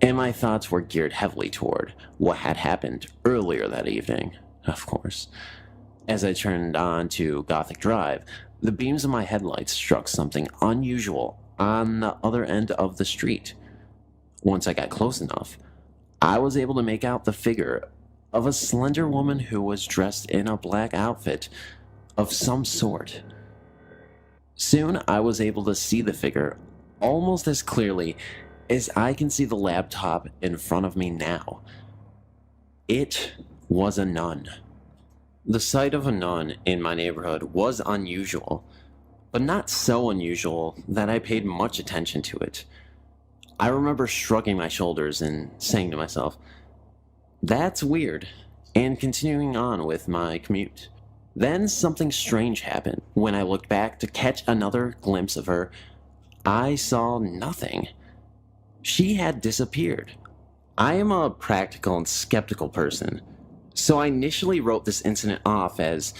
Speaker 1: and my thoughts were geared heavily toward what had happened earlier that evening, of course. As I turned on to Gothic Drive, the beams of my headlights struck something unusual on the other end of the street. Once I got close enough, I was able to make out the figure of a slender woman who was dressed in a black outfit of some sort. Soon I was able to see the figure almost as clearly as I can see the laptop in front of me now. It was a nun. The sight of a nun in my neighborhood was unusual, but not so unusual that I paid much attention to it. I remember shrugging my shoulders and saying to myself, "That's weird," and continuing on with my commute.
Speaker 2: Then something strange happened. When I looked back to catch another glimpse of her, I saw nothing. She had disappeared. I am a practical and skeptical person, so I initially wrote this incident off as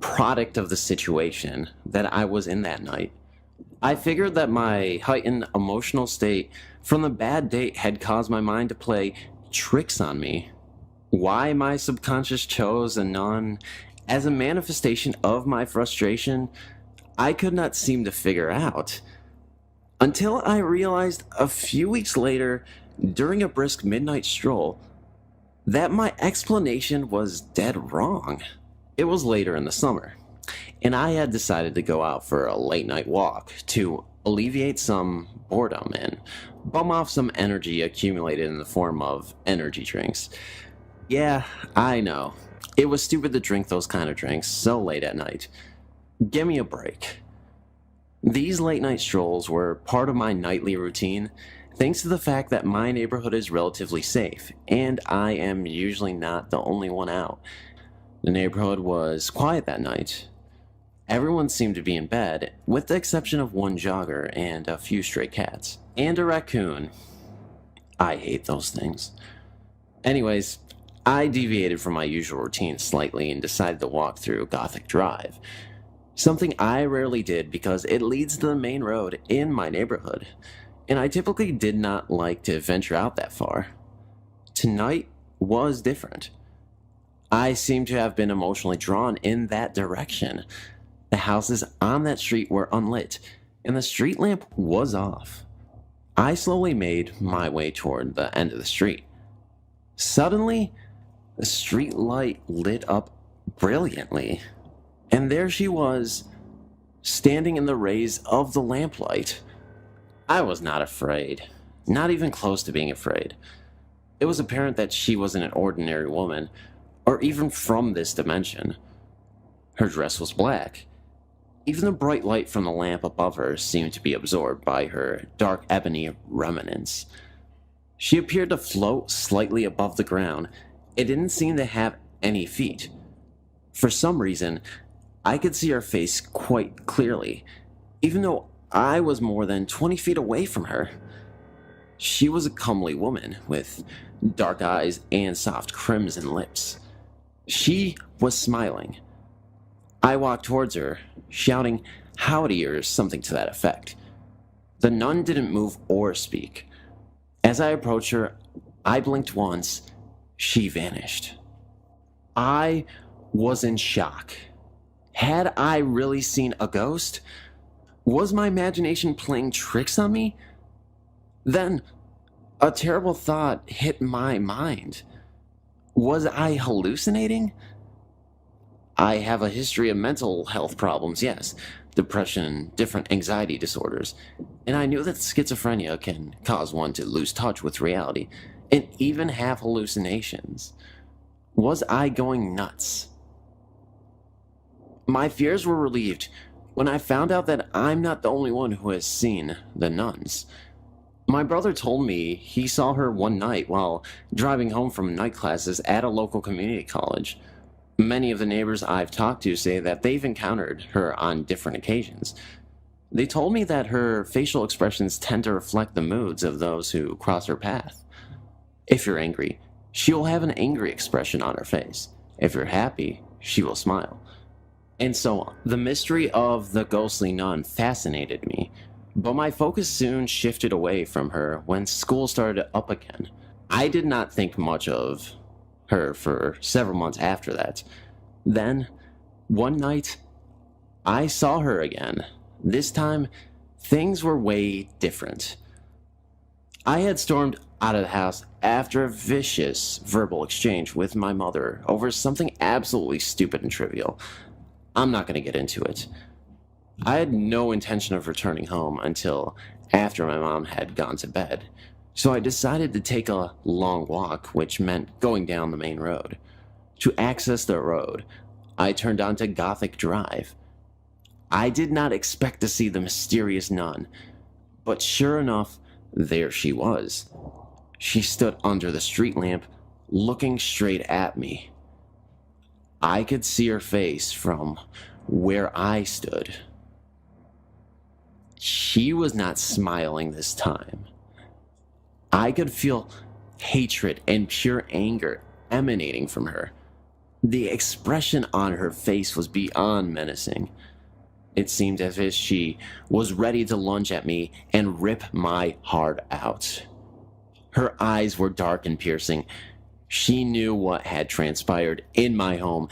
Speaker 2: product of the situation that I was in that night. I figured that my heightened emotional state from the bad date had caused my mind to play tricks on me. Why my subconscious chose a nun as a manifestation of my frustration, I could not seem to figure out. Until I realized a few weeks later, during a brisk midnight stroll, that my explanation was dead wrong. It was later in the summer, and I had decided to go out for a late night walk to alleviate some boredom and bum off some energy accumulated in the form of energy drinks. Yeah, I know. It was stupid to drink those kind of drinks so late at night. Give me a break. These late night strolls were part of my nightly routine, thanks to the fact that my neighborhood is relatively safe, and I am usually not the only one out. The neighborhood was quiet that night. Everyone seemed to be in bed, with the exception of one jogger and a few stray cats. And a raccoon. I hate those things. Anyways, I deviated from my usual routine slightly and decided to walk through Gothic Drive. Something I rarely did because it leads to the main road in my neighborhood, and I typically did not like to venture out that far. Tonight was different. I seem to have been emotionally drawn in that direction. The houses on that street were unlit, and the street lamp was off. I slowly made my way toward the end of the street. Suddenly, the street light lit up brilliantly, and there she was, standing in the rays of the lamplight. I was not afraid, not even close to being afraid. It was apparent that she wasn't an ordinary woman, or even from this dimension. Her dress was black. Even the bright light from the lamp above her seemed to be absorbed by her dark ebony remnants. She appeared to float slightly above the ground. It didn't seem to have any feet. For some reason, I could see her face quite clearly, even though I was more than 20 feet away from her. She was a comely woman with dark eyes and soft crimson lips. She was smiling. I walked towards her, shouting "Howdy" or something to that effect. The nun didn't move or speak. As I approached her, I blinked once. She vanished. I was in shock. Had I really seen a ghost? Was my imagination playing tricks on me? Then, a terrible thought hit my mind. Was I hallucinating? I have a history of mental health problems, yes, depression, different anxiety disorders, and I knew that schizophrenia can cause one to lose touch with reality and even have hallucinations. Was I going nuts? My fears were relieved when I found out that I'm not the only one who has seen the nuns. My brother told me he saw her one night while driving home from night classes at a local community college. Many of the neighbors I've talked to say that they've encountered her on different occasions. They told me that her facial expressions tend to reflect the moods of those who cross her path. If you're angry, she will have an angry expression on her face. If you're happy, she will smile. And so on. The mystery of the ghostly nun fascinated me, but my focus soon shifted away from her when school started up again. I did not think much of her for several months after that. Then, one night, I saw her again. This time, things were way different. I had stormed out of the house after a vicious verbal exchange with my mother over something absolutely stupid and trivial. I'm not going to get into it. I had no intention of returning home until after my mom had gone to bed, so I decided to take a long walk, which meant going down the main road. To access the road, I turned onto Gothic Drive. I did not expect to see the mysterious nun, but sure enough, there she was. She stood under the street lamp, looking straight at me.
Speaker 1: I could see her face from where I stood. She was not smiling this time. I could feel hatred and pure anger emanating from her. The expression on her face was beyond menacing. It seemed as if she was ready to lunge at me and rip my heart out. Her eyes were dark and piercing. She knew what had transpired in my home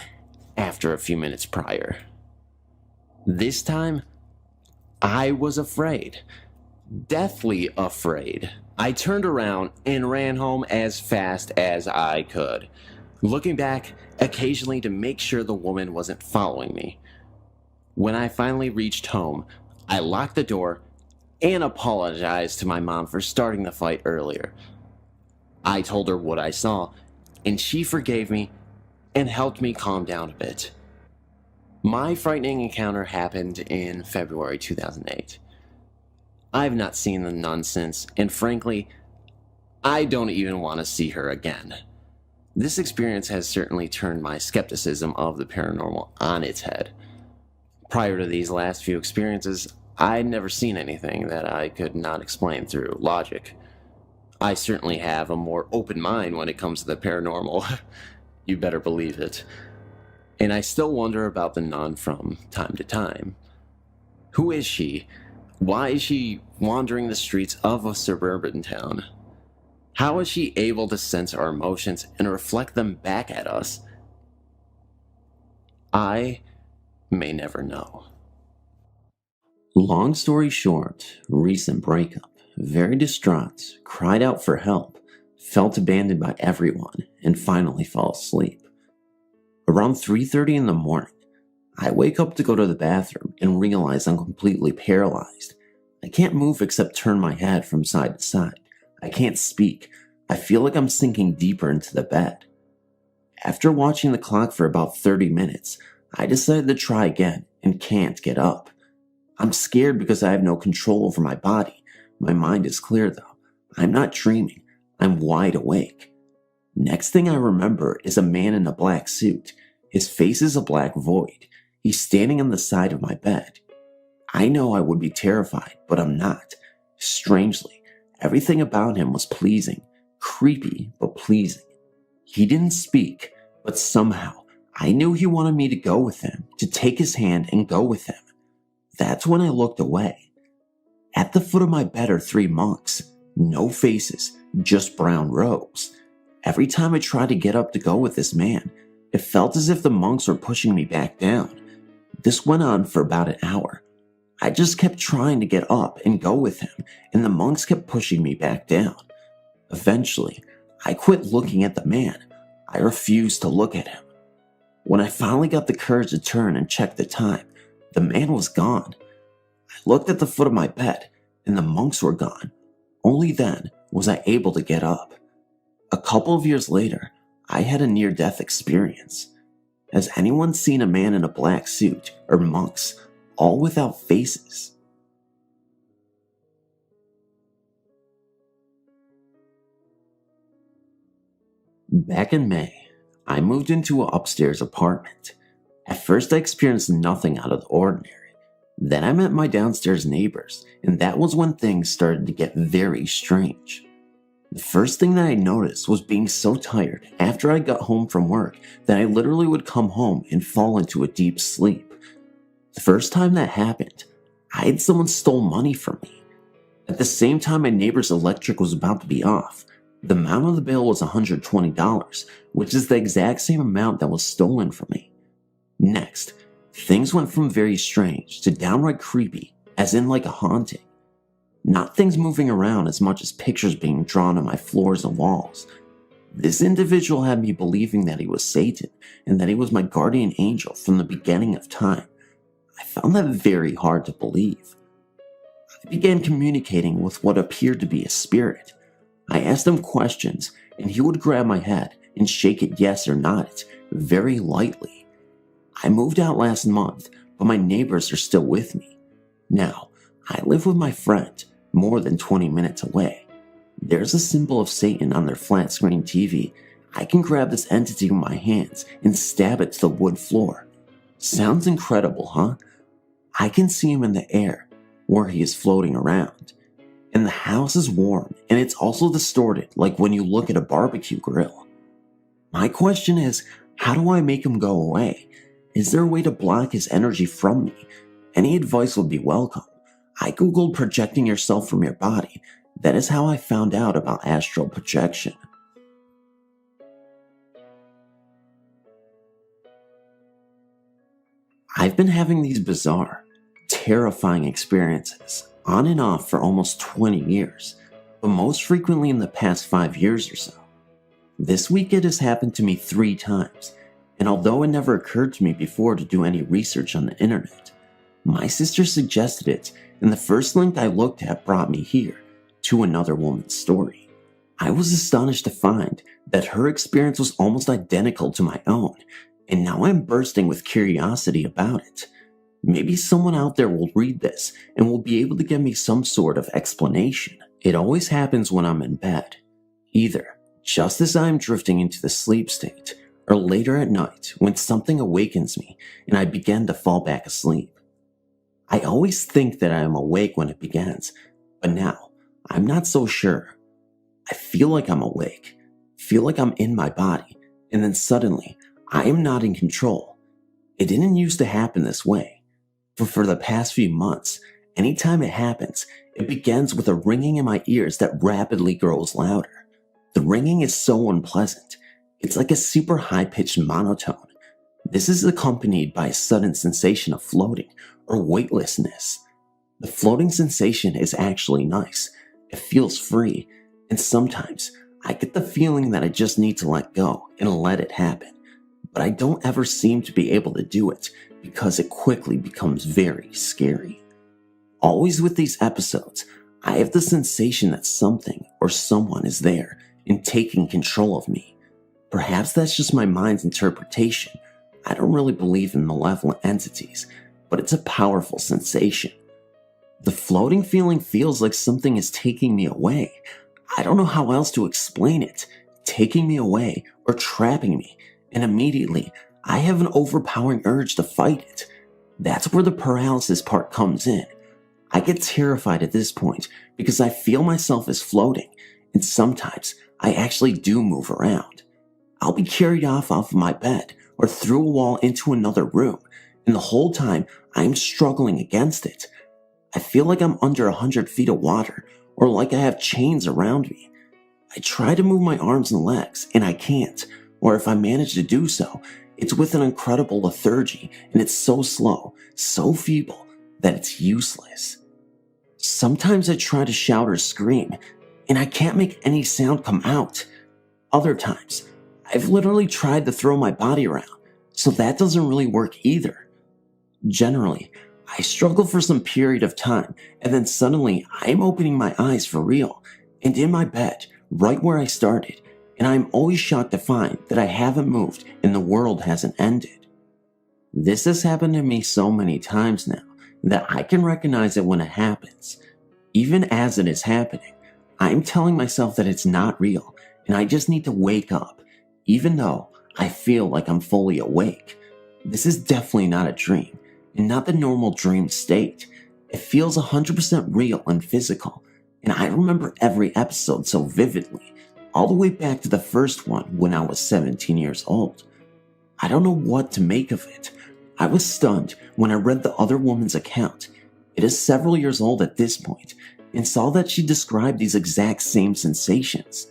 Speaker 1: after a few minutes prior. This time, I was afraid. Deathly afraid. I turned around and ran home as fast as I could, looking back occasionally to make sure the woman wasn't following me. When I finally reached home, I locked the door and apologized to my mom for starting the fight earlier. I told her what I saw, and she forgave me and helped me calm down a bit. My frightening encounter happened in February 2008. I've not seen the nun since, and frankly, I don't even want to see her again. This experience has certainly turned my skepticism of the paranormal on its head. Prior to these last few experiences, I'd never seen anything that I could not explain through logic. I certainly have a more open mind when it comes to the paranormal. You better believe it. And I still wonder about the nun from time to time. Who is she? Why is she wandering the streets of a suburban town? How is she able to sense our emotions and reflect them back at us? I may never know. Long story short, recent breakup, very distraught, cried out for help, felt abandoned by everyone, and finally fell asleep. Around 3:30 in the morning, I wake up to go to the bathroom and realize I'm completely paralyzed. I can't move except turn my head from side to side. I can't speak. I feel like I'm sinking deeper into the bed. After watching the clock for about 30 minutes, I decided to try again and can't get up. I'm scared because I have no control over my body. My mind is clear though. I'm not dreaming. I'm wide awake. Next thing I remember is a man in a black suit. His face is a black void. He's standing on the side of my bed. I know I would be terrified, but I'm not. Strangely, everything about him was pleasing. Creepy, but pleasing. He didn't speak, but somehow I knew he wanted me to go with him, to take his hand and go with him. That's when I looked away. At the foot of my bed are 3 monks. No faces, just brown robes. Every time I tried to get up to go with this man, it felt as if the monks were pushing me back down. This went on for about an hour. I just kept trying to get up and go with him, and the monks kept pushing me back down. Eventually, I quit looking at the man. I refused to look at him. When I finally got the courage to turn and check the time, the man was gone. I looked at the foot of my bed, and the monks were gone. Only then was I able to get up. A couple of years later, I had a near-death experience. Has anyone seen a man in a black suit, or monks, all without faces? Back in May, I moved into an upstairs apartment. At first I experienced nothing out of the ordinary. Then I met my downstairs neighbors, and that was when things started to get very strange. The first thing that I noticed was being so tired after I got home from work that I literally would come home and fall into a deep sleep. The first time that happened, I had someone stole money from me. At the same time my neighbor's electric was about to be off. The amount of the bill was $120, which is the exact same amount that was stolen from me. Next, things went from very strange to downright creepy, as in like a haunting. Not things moving around as much as pictures being drawn on my floors and walls. This individual had me believing that he was Satan and that he was my guardian angel from the beginning of time. I found that very hard to believe. I began communicating with what appeared to be a spirit. I asked him questions, and he would grab my head and shake it yes or nod it very lightly. I moved out last month, but my neighbors are still with me. Now, I live with my friend, more than 20 minutes away. There's a symbol of Satan on their flat screen TV.
Speaker 6: I can grab this entity with my hands and stab it to the wood floor. Sounds incredible, huh? I can see him in the air, where he is floating around. And the house is warm, and it's also distorted, like when you look at a barbecue grill. My question is, how do I make him go away? Is there a way to block his energy from me? Any advice would be welcome. I googled projecting yourself from your body. That is how I found out about astral projection. I've been having these bizarre, terrifying experiences on and off for almost 20 years, but most frequently in the past 5 years or so. This week it has happened to me 3 times, and although it never occurred to me before to do any research on the internet, my sister suggested it, and the first link I looked at brought me here, to another woman's story. I was astonished to find that her experience was almost identical to my own, and now I'm bursting with curiosity about it. Maybe someone out there will read this and will be able to give me some sort of explanation. It always happens when I'm in bed, either just as I'm drifting into the sleep state, or later at night when something awakens me and I begin to fall back asleep. I always think that I am awake when it begins, but now I'm not so sure. I feel like I'm awake, feel like I'm in my body, and then suddenly I am not in control. It didn't used to happen this way. For the past few months, anytime it happens, it begins with a ringing in my ears that rapidly grows louder. The ringing is so unpleasant. It's like a super high-pitched monotone. This is accompanied by a sudden sensation of floating or weightlessness. The floating sensation is actually nice. It feels free, and sometimes I get the feeling that I just need to let go and let it happen. But I don't ever seem to be able to do it because it quickly becomes very scary. Always with these episodes, I have the sensation that something or someone is there and taking control of me. Perhaps that's just my mind's interpretation. I don't really believe in malevolent entities, but it's a powerful sensation. The floating feeling feels like something is taking me away. I don't know how else to explain it. Taking me away or trapping me, and immediately I have an overpowering urge to fight it. That's where the paralysis part comes in. I get terrified at this point because I feel myself as floating, and sometimes I actually do move around. I'll be carried off of my bed or through a wall into another room, and the whole time I'm struggling against it. I feel like I'm under 100 feet of water, or like I have chains around me. I try to move my arms and legs, and I can't, or if I manage to do so, it's with an incredible lethargy, and it's so slow, so feeble, that it's useless. Sometimes I try to shout or scream, and I can't make any sound come out. Other times, I've literally tried to throw my body around, so that doesn't really work either. Generally, I struggle for some period of time, and then suddenly I'm opening my eyes for real, and in my bed, right where I started, and I'm always shocked to find that I haven't moved and the world hasn't ended. This has happened to me so many times now that I can recognize it when it happens. Even as it is happening, I'm telling myself that it's not real, and I just need to wake up, even though I feel like I'm fully awake. This is definitely not a dream, and not the normal dream state. It feels 100% real and physical, and I remember every episode so vividly, all the way back to the first one when I was 17 years old. I don't know what to make of it. I was stunned when I read the other woman's account. It is several years old at this point, and saw that she described these exact same sensations.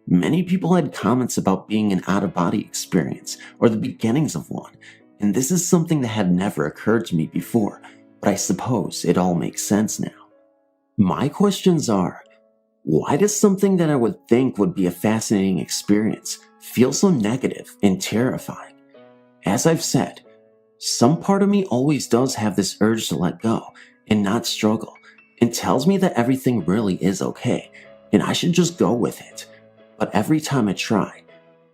Speaker 6: Many people had comments about being an out-of-body experience or the beginnings of one, and this is something that had never occurred to me before, but I suppose it all makes sense now. My questions are, why does something that I would think would be a fascinating experience feel so negative and terrifying? As I've said, some part of me always does have this urge to let go and not struggle, and tells me that everything really is okay, and I should just go with it. But every time I try,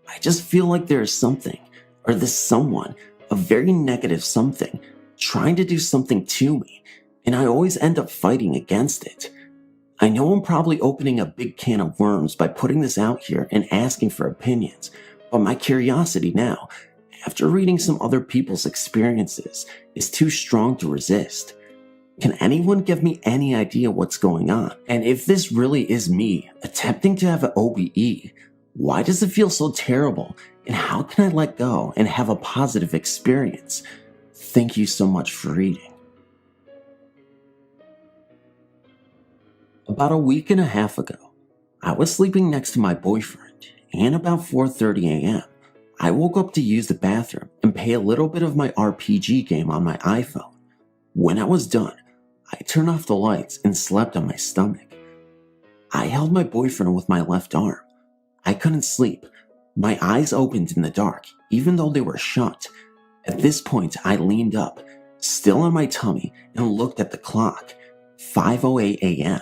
Speaker 6: I just feel like there is something, or this someone, a very negative something, trying to do something to me, and I always end up fighting against it. I know I'm probably opening a big can of worms by putting this out here and asking for opinions, but my curiosity now, after reading some other people's experiences, is too strong to resist. Can anyone give me any idea what's going on? And if this really is me attempting to have an OBE, why does it feel so terrible? And how can I let go and have a positive experience? Thank you so much for reading. About a week and a half ago, I was sleeping next to my boyfriend, and about 4:30 a.m., I woke up to use the bathroom and play a little bit of my RPG game on my iPhone. When I was done, I turned off the lights and slept on my stomach. I held my boyfriend with my left arm. I couldn't sleep. My eyes opened in the dark, even though they were shut. At this point, I leaned up, still on my tummy, and looked at the clock. 5:08 a.m.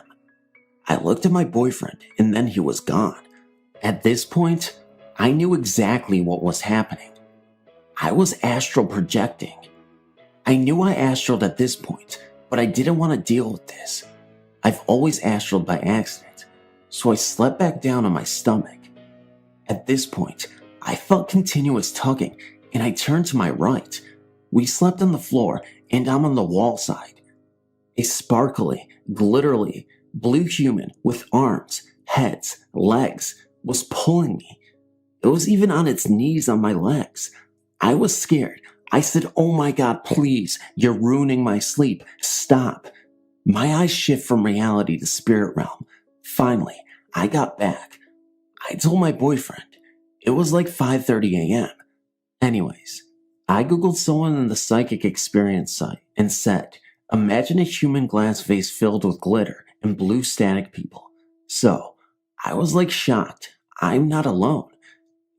Speaker 6: I looked at my boyfriend, and then he was gone. At this point, I knew exactly what was happening. I was astral projecting. I knew I astraled at this point, but I didn't want to deal with this. I've always astraled by accident, so I slept back down on my stomach. At this point, I felt continuous tugging, and I turned to my right. We slept on the floor, and I'm on the wall side. A sparkly, glittery, blue human with arms, heads, legs was pulling me. It was even on its knees on my legs. I was scared. I said, "Oh my God, please, you're ruining my sleep. Stop." My eyes shift from reality to spirit realm. Finally, I got back. I told my boyfriend. It was like 5:30 a.m. Anyways, I googled someone in the psychic experience site and said, imagine a human glass vase filled with glitter and blue static people. So, I was like shocked. I'm not alone.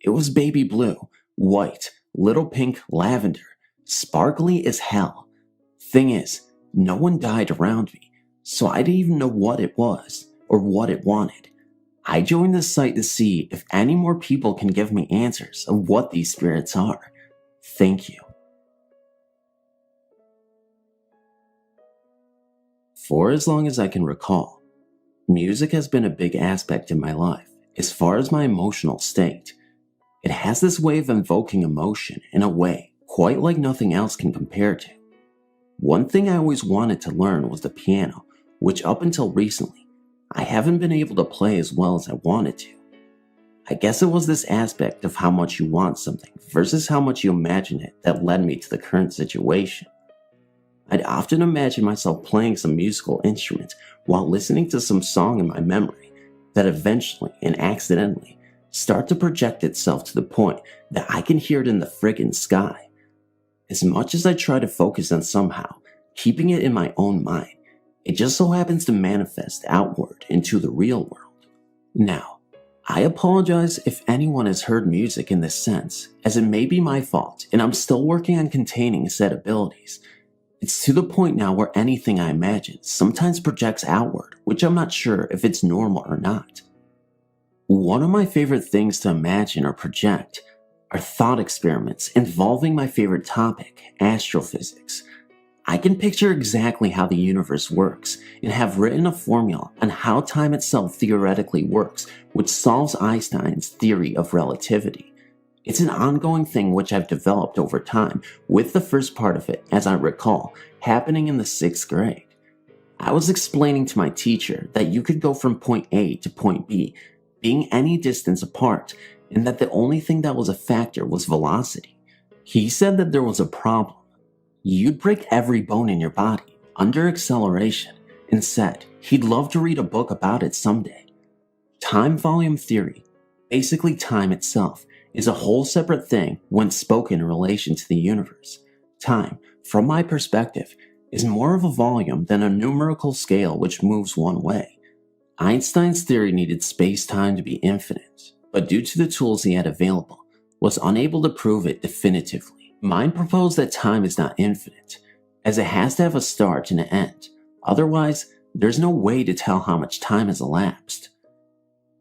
Speaker 6: It was baby blue, white, little pink, lavender, sparkly as hell. Thing is, no one died around me, so I didn't even know what it was or what it wanted. I joined this site to see if any more people can give me answers of what these spirits are. Thank you. For as long as I can recall, music has been a big aspect in my life as far as my emotional state. It has this way of invoking emotion in a way quite like nothing else can compare to. One thing I always wanted to learn was the piano, which up until recently, I haven't been able to play as well as I wanted to. I guess it was this aspect of how much you want something versus how much you imagine it that led me to the current situation. I'd often imagine myself playing some musical instrument while listening to some song in my memory that eventually and accidentally start to project itself to the point that I can hear it in the friggin' sky. As much as I try to focus on somehow keeping it in my own mind, it just so happens to manifest outward into the real world. Now, I apologize if anyone has heard music in this sense, as it may be my fault and I'm still working on containing said abilities. It's to the point now where anything I imagine sometimes projects outward, which I'm not sure if it's normal or not. One of my favorite things to imagine or project are thought experiments involving my favorite topic, astrophysics. I can picture exactly how the universe works and have written a formula on how time itself theoretically works, which solves Einstein's theory of relativity. It's an ongoing thing which I've developed over time, with the first part of it, as I recall, happening in the 6th grade. I was explaining to my teacher that you could go from point A to point B, being any distance apart, and that the only thing that was a factor was velocity. He said that there was a problem. You'd break every bone in your body under acceleration, and said he'd love to read a book about it someday. Time volume theory, basically time itself, is a whole separate thing when spoken in relation to the universe. Time, from my perspective, is more of a volume than a numerical scale which moves one way. Einstein's theory needed space-time to be infinite, but due to the tools he had available, was unable to prove it definitively. Mine proposed that time is not infinite, as it has to have a start and an end. Otherwise, there's no way to tell how much time has elapsed.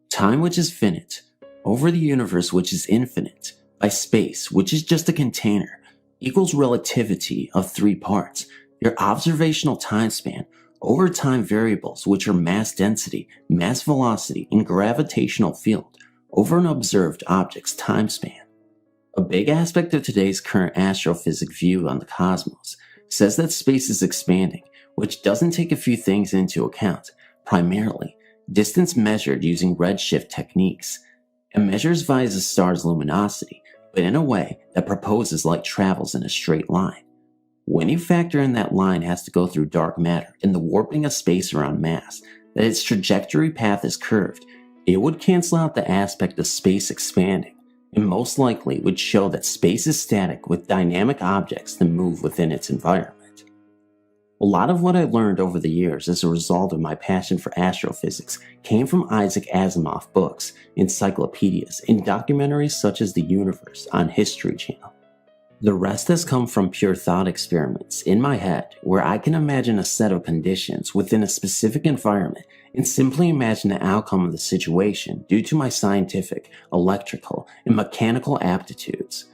Speaker 6: Time which is finite, over the universe which is infinite, by space which is just a container, equals relativity of 3 parts, your observational time span over time variables, which are mass density, mass velocity, and gravitational field, over an observed object's time span. A big aspect of today's current astrophysics view on the cosmos says that space is expanding, which doesn't take a few things into account, primarily distance measured using redshift techniques. It measures via the star's luminosity, but in a way that proposes light travels in a straight line. When you factor in that line has to go through dark matter and the warping of space around mass, that its trajectory path is curved, it would cancel out the aspect of space expanding, and most likely would show that space is static with dynamic objects that move within its environment. A lot of what I learned over the years as a result of my passion for astrophysics came from Isaac Asimov books, encyclopedias, and documentaries such as The Universe on History Channel. The rest has come from pure thought experiments in my head where I can imagine a set of conditions within a specific environment and simply imagine the outcome of the situation due to my scientific, electrical, and mechanical aptitudes.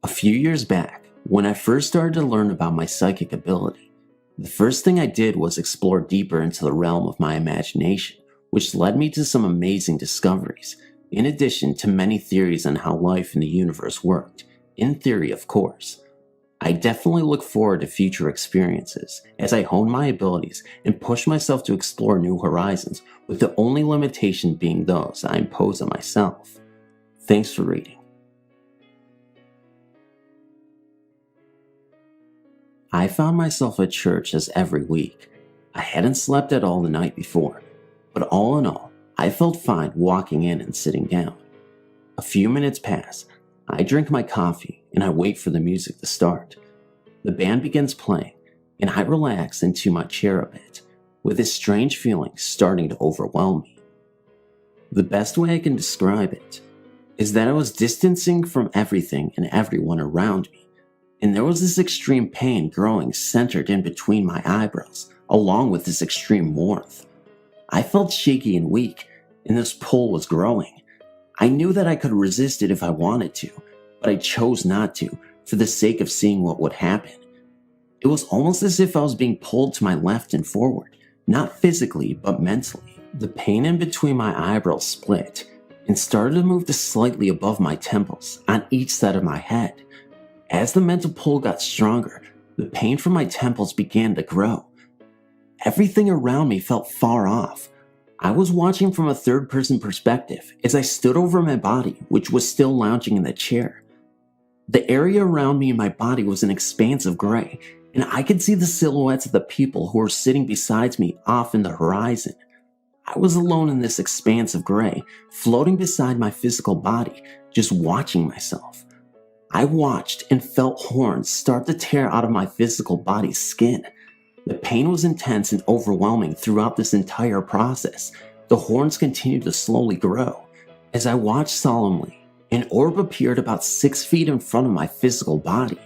Speaker 6: A few years back, when I first started to learn about my psychic ability, the first thing I did was explore deeper into the realm of my imagination, which led me to some amazing discoveries, in addition to many theories on how life in the universe worked. In theory, of course. I definitely look forward to future experiences as I hone my abilities and push myself to explore new horizons, with the only limitation being those I impose on myself. Thanks for reading. I found myself at church as every week. I hadn't slept at all the night before, but all in all, I felt fine walking in and sitting down. A few minutes pass. I drink my coffee and I wait for the music to start. The band begins playing and I relax into my chair a bit, with this strange feeling starting to overwhelm me. The best way I can describe it is that I was distancing from everything and everyone around me, and there was this extreme pain growing centered in between my eyebrows, along with this extreme warmth. I felt shaky and weak, and this pull was growing. I knew that I could resist it if I wanted to, but I chose not to, for the sake of seeing what would happen. It was almost as if I was being pulled to my left and forward, not physically, but mentally. The pain in between my eyebrows split, and started to move to slightly above my temples, on each side of my head. As the mental pull got stronger, the pain from my temples began to grow. Everything around me felt far off. I was watching from a third-person perspective as I stood over my body, which was still lounging in the chair. The area around me and my body was an expanse of gray, and I could see the silhouettes of the people who were sitting beside me off in the horizon. I was alone in this expanse of gray, floating beside my physical body, just watching myself. I watched and felt horns start to tear out of my physical body's skin. The pain was intense and overwhelming throughout this entire process. The horns continued to slowly grow. As I watched solemnly, an orb appeared about 6 feet in front of my physical body.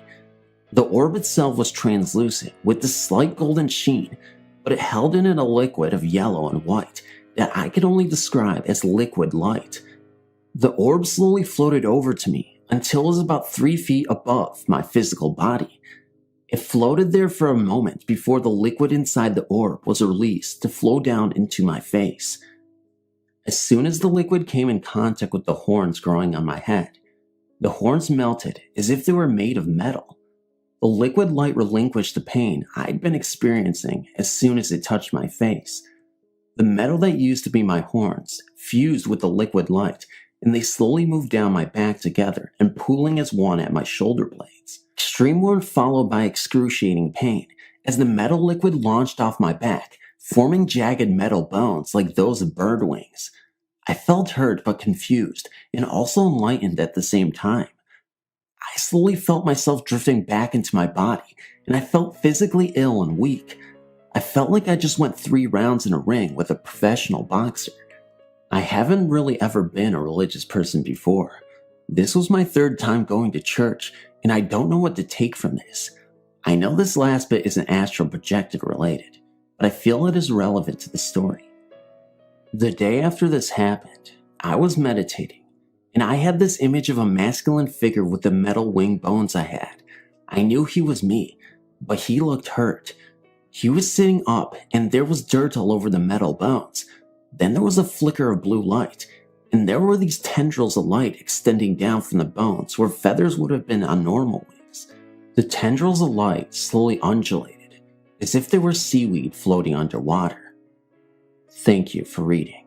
Speaker 6: The orb itself was translucent with a slight golden sheen, but it held in it a liquid of yellow and white that I could only describe as liquid light. The orb slowly floated over to me until it was about 3 feet above my physical body. It floated there for a moment before the liquid inside the orb was released to flow down into my face. As soon as the liquid came in contact with the horns growing on my head, the horns melted as if they were made of metal. The liquid light relinquished the pain I'd been experiencing as soon as it touched my face. The metal that used to be my horns fused with the liquid light, and they slowly moved down my back together and pooling as one at my shoulder blades. Extreme warmth followed by excruciating pain as the metal liquid launched off my back, forming jagged metal bones like those of bird wings. I felt hurt but confused and also enlightened at the same time. I slowly felt myself drifting back into my body, and I felt physically ill and weak. I felt like I just went 3 rounds in a ring with a professional boxer. I haven't really ever been a religious person before. This was my 3rd time going to church, and I don't know what to take from this. I know this last bit isn't astral projected related, but I feel it is relevant to the story. The day after this happened, I was meditating, and I had this image of a masculine figure with the metal wing bones I had. I knew he was me, but he looked hurt. He was sitting up, and there was dirt all over the metal bones. Then there was a flicker of blue light, and there were these tendrils of light extending down from the bones where feathers would have been on normal wings. The tendrils of light slowly undulated, as if they were seaweed floating underwater. Thank you for reading.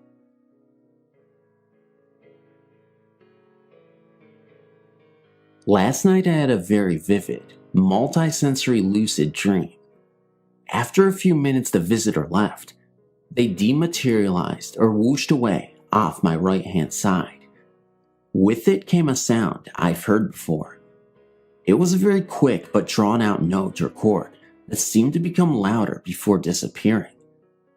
Speaker 6: Last night I had a very vivid, multi-sensory lucid dream. After a few minutes the visitor left. They dematerialized or whooshed away off my right-hand side. With it came a sound I've heard before. It was a very quick but drawn-out note or chord that seemed to become louder before disappearing.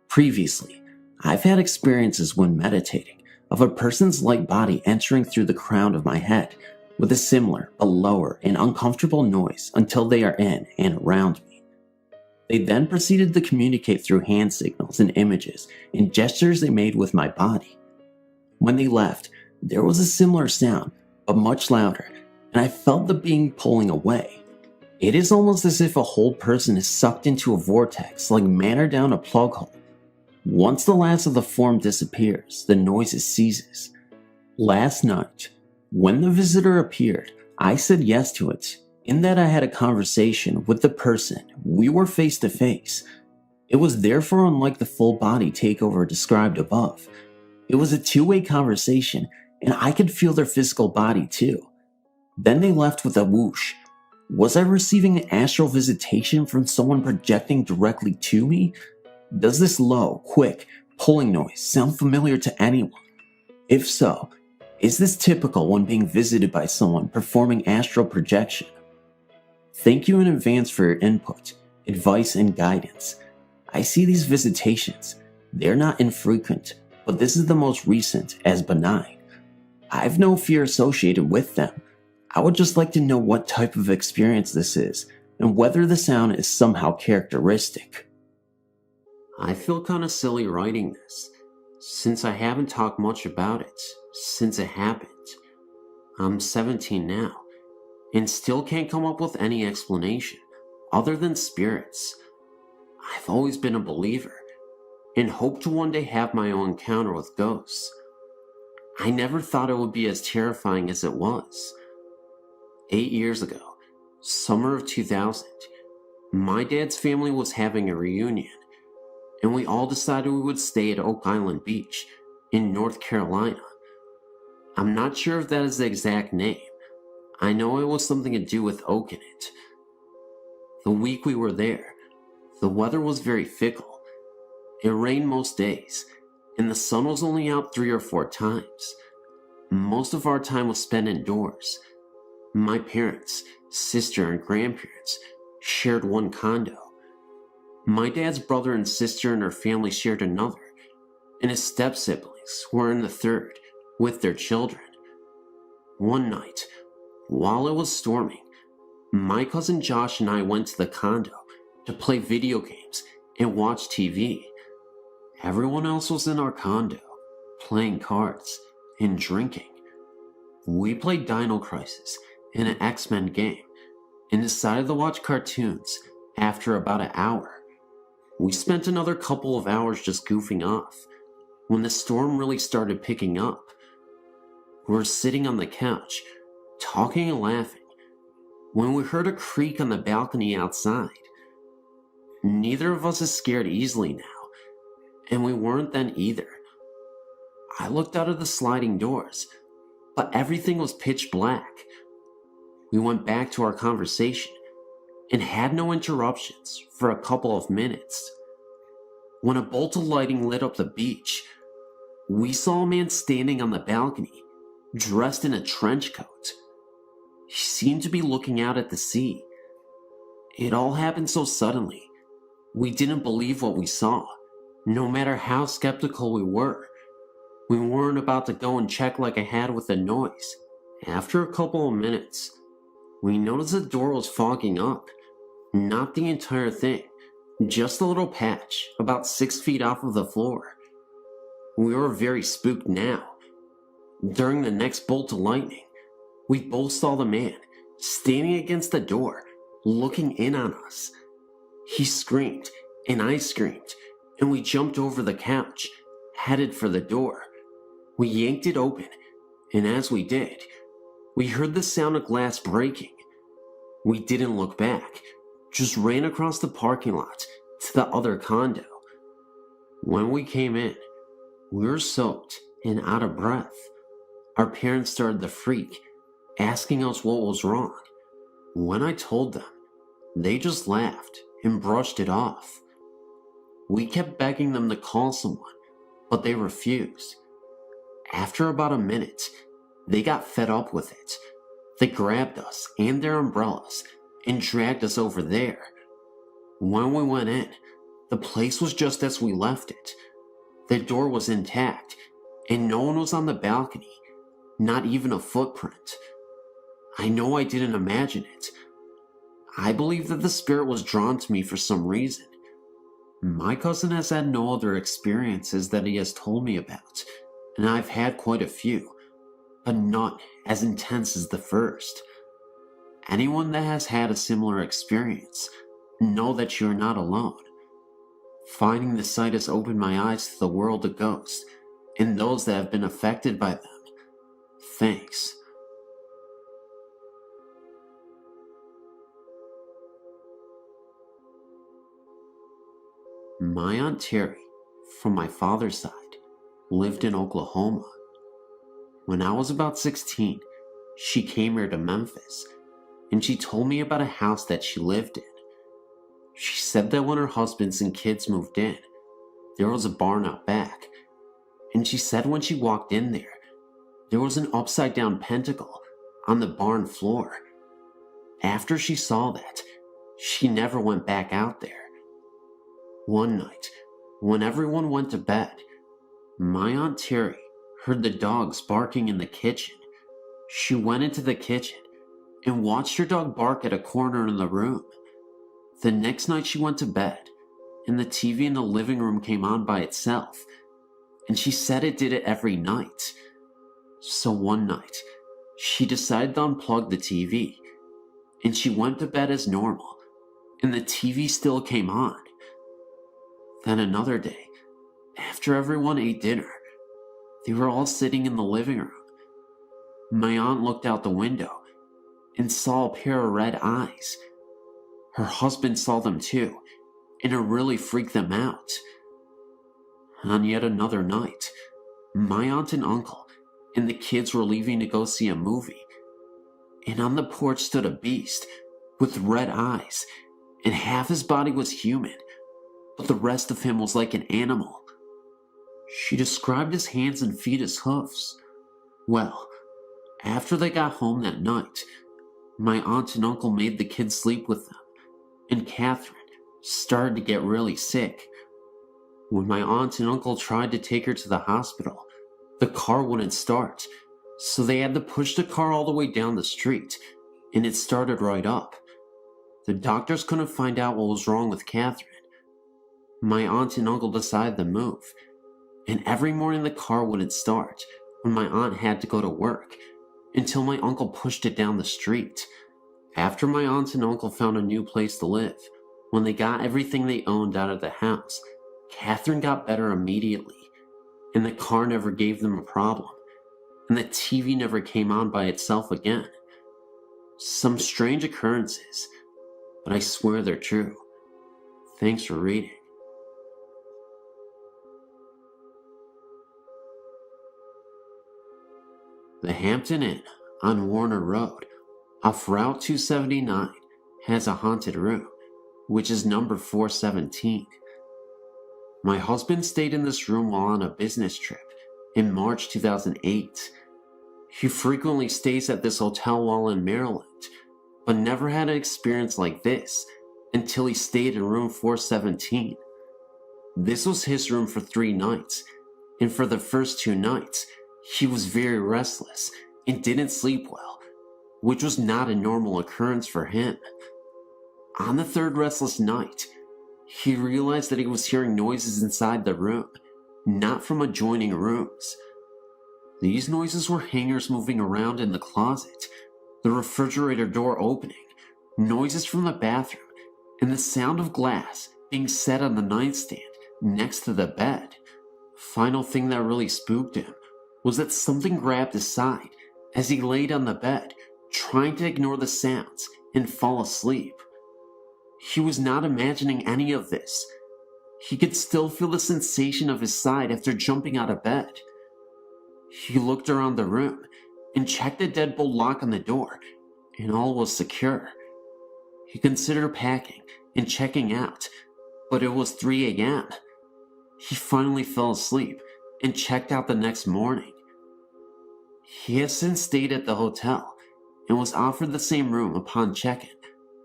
Speaker 6: Previously, I've had experiences when meditating of a person's light body entering through the crown of my head with a similar but lower and uncomfortable noise until they are in and around me. They then proceeded to communicate through hand signals and images and gestures they made with my body. When they left, there was a similar sound, but much louder, and I felt the being pulling away. It is almost as if a whole person is sucked into a vortex like manna down a plug hole. Once the last of the form disappears, the noise ceases. Last night, when the visitor appeared, I said yes to it, in that I had a conversation with the person. We were face to face. It was therefore unlike the full body takeover described above. It was a two-way conversation, and I could feel their physical body too. Then they left with a whoosh. Was I receiving an astral visitation from someone projecting directly to me? Does this low, quick, pulling noise sound familiar to anyone? If so, is this typical when being visited by someone performing astral projection? Thank you in advance for your input, advice, and guidance. I see these visitations. They're not infrequent, but this is the most recent as benign. I've no fear associated with them. I would just like to know what type of experience this is and whether the sound is somehow characteristic.
Speaker 1: I feel kind of silly writing this, since I haven't talked much about it since it happened. I'm 17 now, and still can't come up with any explanation other than spirits. I've always been a believer, and hoped to one day have my own encounter with ghosts. I never thought it would be as terrifying as it was. 8 years ago, summer of 2000, my dad's family was having a reunion, and we all decided we would stay at Oak Island Beach in North Carolina. I'm not sure if that is the exact name. I know it was something to do with oak in it. The week we were there, the weather was very fickle. It rained most days, and the sun was only out 3 or 4 times. Most of our time was spent indoors. My parents, sister, and grandparents shared one condo. My dad's brother and sister and her family shared another, and his step-siblings were in the third with their children. One night, while it was storming, my cousin Josh and I went to the condo to play video games and watch TV. Everyone else was in our condo, playing cards and drinking. We played Dino Crisis and an X-Men game, and decided to watch cartoons after about an hour. We spent another couple of hours just goofing off, when the storm really started picking up. We were sitting on the couch, talking and laughing, when we heard a creak on the balcony outside. Neither of us is scared easily now, and we weren't then either. I looked out of the sliding doors, but everything was pitch black. We went back to our conversation and had no interruptions for a couple of minutes. When a bolt of lighting lit up the beach, we saw a man standing on the balcony, dressed in a trench coat. He seemed to be looking out at the sea. It all happened so suddenly. We didn't believe what we saw, no matter how skeptical we were. We weren't about to go and check like I had with the noise. After a couple of minutes, we noticed the door was fogging up. Not the entire thing, just a little patch, about 6 feet off of the floor. We were very spooked now. During the next bolt of lightning, we both saw the man standing against the door, looking in on us. He screamed and I screamed, and we jumped over the couch, headed for the door. We yanked it open, and as we did, we heard the sound of glass breaking. We didn't look back, just ran across the parking lot to the other condo. When we came in, we were soaked and out of breath. Our parents started to freak, asking us what was wrong. When I told them, they just laughed and brushed it off. We kept begging them to call someone, but they refused. After about a minute, they got fed up with it. They grabbed us and their umbrellas and dragged us over there. When we went in, the place was just as we left it. The door was intact, and no one was on the balcony, not even a footprint. I know I didn't imagine it. I believe that the spirit was drawn to me for some reason. My cousin has had no other experiences that he has told me about, and I've had quite a few, but none as intense as the first. Anyone that has had a similar experience, know that you're not alone. Finding the site has opened my eyes to the world of ghosts and those that have been affected by them. Thanks. My Aunt Terry, from my father's side, lived in Oklahoma. When I was about 16, she came here to Memphis, and she told me about a house that she lived in. She said that when her husbands and kids moved in, there was a barn out back, and she said when she walked in there was an upside-down pentacle on the barn floor. After she saw that, she never went back out there. One night, when everyone went to bed, my Aunt Terry heard the dogs barking in the kitchen. She went into the kitchen and watched her dog bark at a corner in the room. The next night she went to bed, and the TV in the living room came on by itself, and she said it did it every night. So one night, she decided to unplug the TV, and she went to bed as normal, and the TV still came on. Then another day, after everyone ate dinner, they were all sitting in the living room. My aunt looked out the window and saw a pair of red eyes. Her husband saw them too, and it really freaked them out. On yet another night, my aunt and uncle and the kids were leaving to go see a movie, and on the porch stood a beast with red eyes, and half his body was human, but the rest of him was like an animal. She described his hands and feet as hoofs. Well, after they got home that night, my aunt and uncle made the kids sleep with them, and Catherine started to get really sick. When my aunt and uncle tried to take her to the hospital, the car wouldn't start, so they had to push the car all the way down the street, and it started right up. The doctors couldn't find out what was wrong with Catherine. My aunt and uncle decided to move, and every morning the car wouldn't start when my aunt had to go to work, until my uncle pushed it down the street. After my aunt and uncle found a new place to live, when they got everything they owned out of the house, Catherine got better immediately, and the car never gave them a problem, and the TV never came on by itself again. Some strange occurrences, but I swear they're true. Thanks for reading. The Hampton Inn on Warner Road, off Route 279, has a haunted room, which is number 417. My husband stayed in this room while on a business trip in March 2008. He frequently stays at this hotel while in Maryland, but never had an experience like this until he stayed in room 417. This was his room for 3 nights, and for the first 2 nights, he was very restless and didn't sleep well, which was not a normal occurrence for him. On the 3rd restless night, he realized that he was hearing noises inside the room, not from adjoining rooms. These noises were hangers moving around in the closet, the refrigerator door opening, noises from the bathroom, and the sound of glass being set on the nightstand next to the bed. Final thing that really spooked him was that something grabbed his side as he laid on the bed, trying to ignore the sounds and fall asleep. He was not imagining any of this. He could still feel the sensation of his side after jumping out of bed. He looked around the room and checked the deadbolt lock on the door, and all was secure. He considered packing and checking out, but it was 3 a.m. He finally fell asleep and checked out the next morning. He has since stayed at the hotel and was offered the same room upon check-in,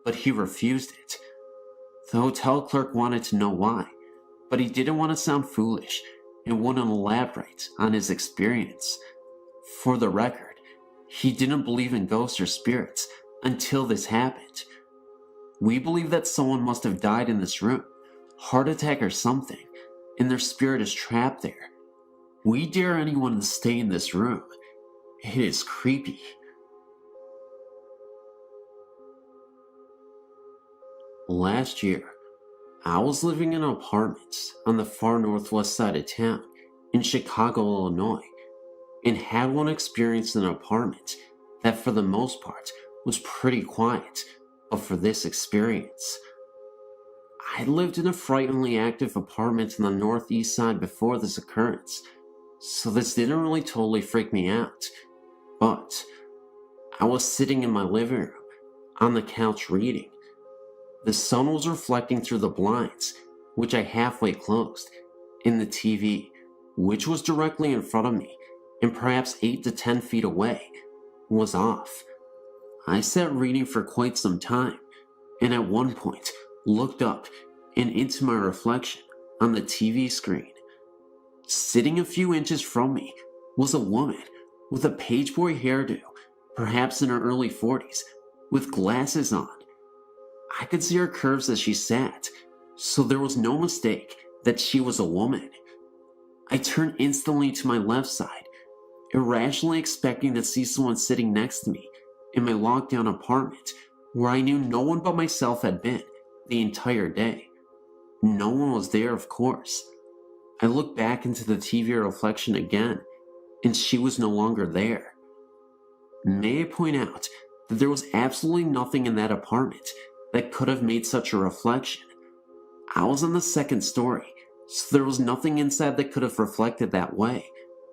Speaker 1: but he refused it. The hotel clerk wanted to know why, but he didn't want to sound foolish and wouldn't elaborate on his experience. For the record, he didn't believe in ghosts or spirits until this happened. We believe that someone must have died in this room, heart attack or something, and their spirit is trapped there. We dare anyone to stay in this room. It is creepy. Last year, I was living in an apartment on the far northwest side of town in Chicago, Illinois, and had one experience in an apartment that for the most part was pretty quiet, but for this experience, I lived in a frighteningly active apartment on the northeast side before this occurrence, so this didn't really totally freak me out. But I was sitting in my living room on the couch reading. The sun was reflecting through the blinds, which I halfway closed, and the TV, which was directly in front of me and perhaps 8 to 10 feet away, was off. I sat reading for quite some time, and at one point looked up and into my reflection on the TV screen. Sitting a few inches from me was a woman with a pageboy hairdo, perhaps in her early 40s, with glasses on. I could see her curves as she sat, so there was no mistake that she was a woman. I turned instantly to my left side, irrationally expecting to see someone sitting next to me in my lockdown apartment, where I knew no one but myself had been the entire day. No one was there, of course. I looked back into the TV reflection again, and she was no longer there. May I point out that there was absolutely nothing in that apartment that could have made such a reflection. I was on the second story, so there was nothing inside that could have reflected that way.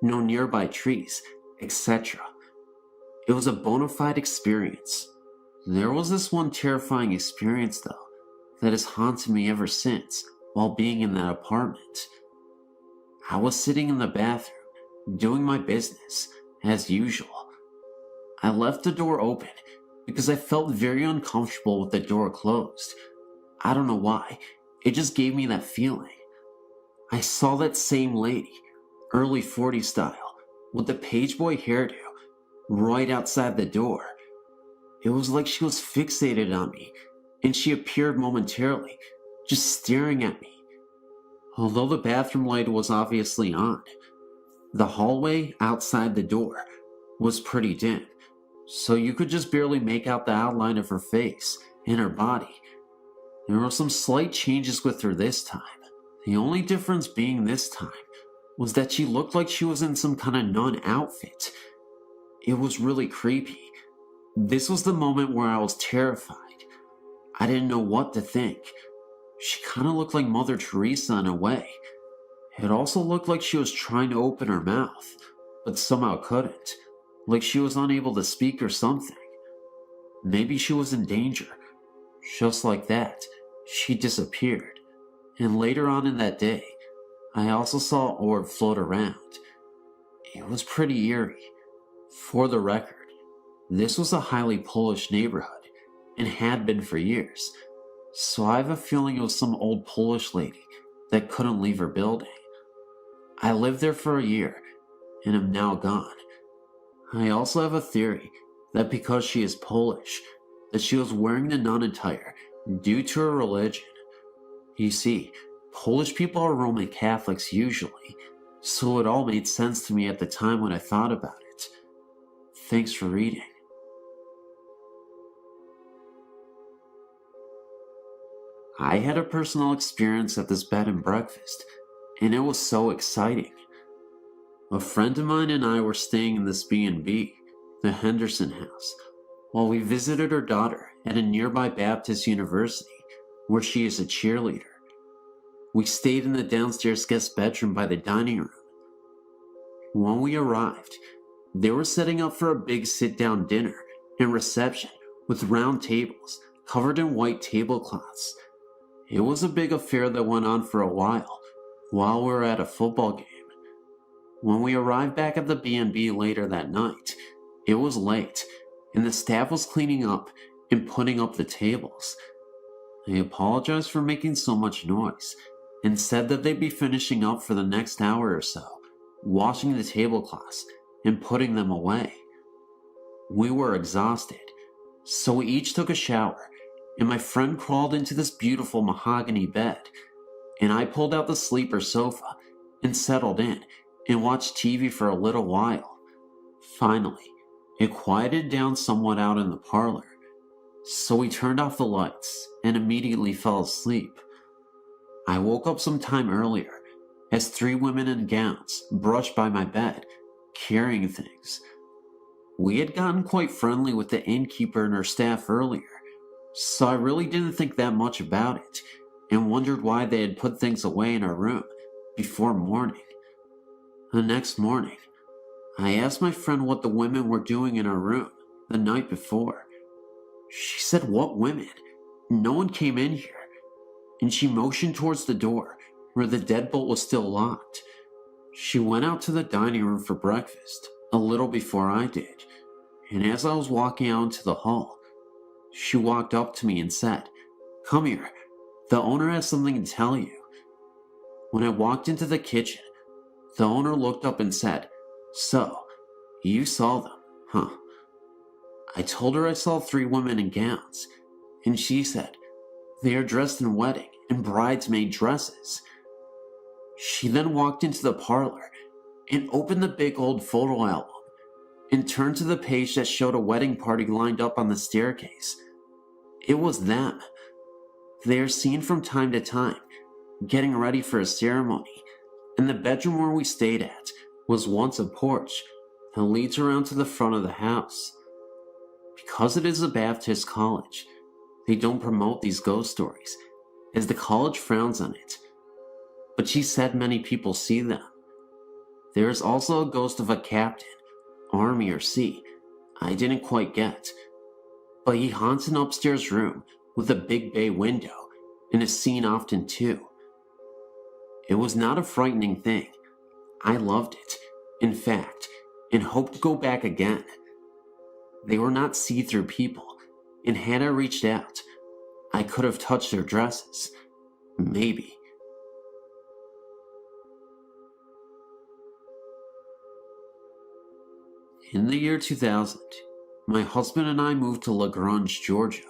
Speaker 1: No nearby trees, etc. It was a bona fide experience. There was this one terrifying experience, though, that has haunted me ever since while being in that apartment. I was sitting in the bathroom, doing my business, as usual. I left the door open because I felt very uncomfortable with the door closed. I don't know why, it just gave me that feeling. I saw that same lady, early 40s style, with the pageboy hairdo, right outside the door. It was like she was fixated on me, and she appeared momentarily, just staring at me. Although the bathroom light was obviously on, the hallway outside the door was pretty dim, so you could just barely make out the outline of her face and her body. There were some slight changes with her this time. The only difference being this time was that she looked like she was in some kind of nun outfit. It was really creepy. This was the moment where I was terrified. I didn't know what to think. She kind of looked like Mother Teresa in a way. It also looked like she was trying to open her mouth, but somehow couldn't. Like she was unable to speak or something. Maybe she was in danger. Just like that, she disappeared. And later on in that day, I also saw an orb float around. It was pretty eerie. For the record, this was a highly Polish neighborhood, and had been for years, so I have a feeling it was some old Polish lady that couldn't leave her building. I lived there for a year, and am now gone. I also have a theory that because she is Polish, that she was wearing the nun attire due to her religion. You see, Polish people are Roman Catholics usually, so it all made sense to me at the time when I thought about it. Thanks for reading.
Speaker 6: I had a personal experience at this bed and breakfast, and it was so exciting. A friend of mine and I were staying in this B&B, the Henderson House, while we visited her daughter at a nearby Baptist university where she is a cheerleader. We stayed in the downstairs guest bedroom by the dining room. When we arrived, they were setting up for a big sit-down dinner and reception with round tables covered in white tablecloths. It was a big affair that went on for a while we were at a football game. When we arrived back at the B&B later that night, it was late, and the staff was cleaning up and putting up the tables. They apologized for making so much noise and said that they'd be finishing up for the next hour or so, washing the tablecloths and putting them away. We were exhausted, so we each took a shower, and my friend crawled into this beautiful mahogany bed, and I pulled out the sleeper sofa and settled in and watched TV for a little while. Finally, it quieted down somewhat out in the parlor, so we turned off the lights and immediately fell asleep. I woke up some time earlier as 3 women in gowns brushed by my bed, carrying things. We had gotten quite friendly with the innkeeper and her staff earlier, so I really didn't think that much about it and wondered why they had put things away in our room before morning. The next morning, I asked my friend what the women were doing in our room the night before. She said, "What women? No one came in here." And she motioned towards the door where the deadbolt was still locked. She went out to the dining room for breakfast a little before I did, and as I was walking out into the hall, she walked up to me and said, "Come here, the owner has something to tell you." When I walked into the kitchen, the owner looked up and said, "So, you saw them, huh?" I told her I saw 3 women in gowns, and she said, "They are dressed in wedding and bridesmaid dresses." She then walked into the parlor and opened the big old photo album and turned to the page that showed a wedding party lined up on the staircase. It was them. They are seen from time to time getting ready for a ceremony, and the bedroom where we stayed at was once a porch that leads around to the front of the house. Because it is a Baptist college, they don't promote these ghost stories, as the college frowns on it. But she said many people see them. There is also a ghost of a captain, Army or Sea, I didn't quite get, but he haunts an upstairs room with a big bay window and is seen often too. It was not a frightening thing. I loved it, in fact, and hoped to go back again. They were not see-through people, and had I reached out, I could have touched their dresses. Maybe. In the year 2000, my husband and I moved to LaGrange, Georgia,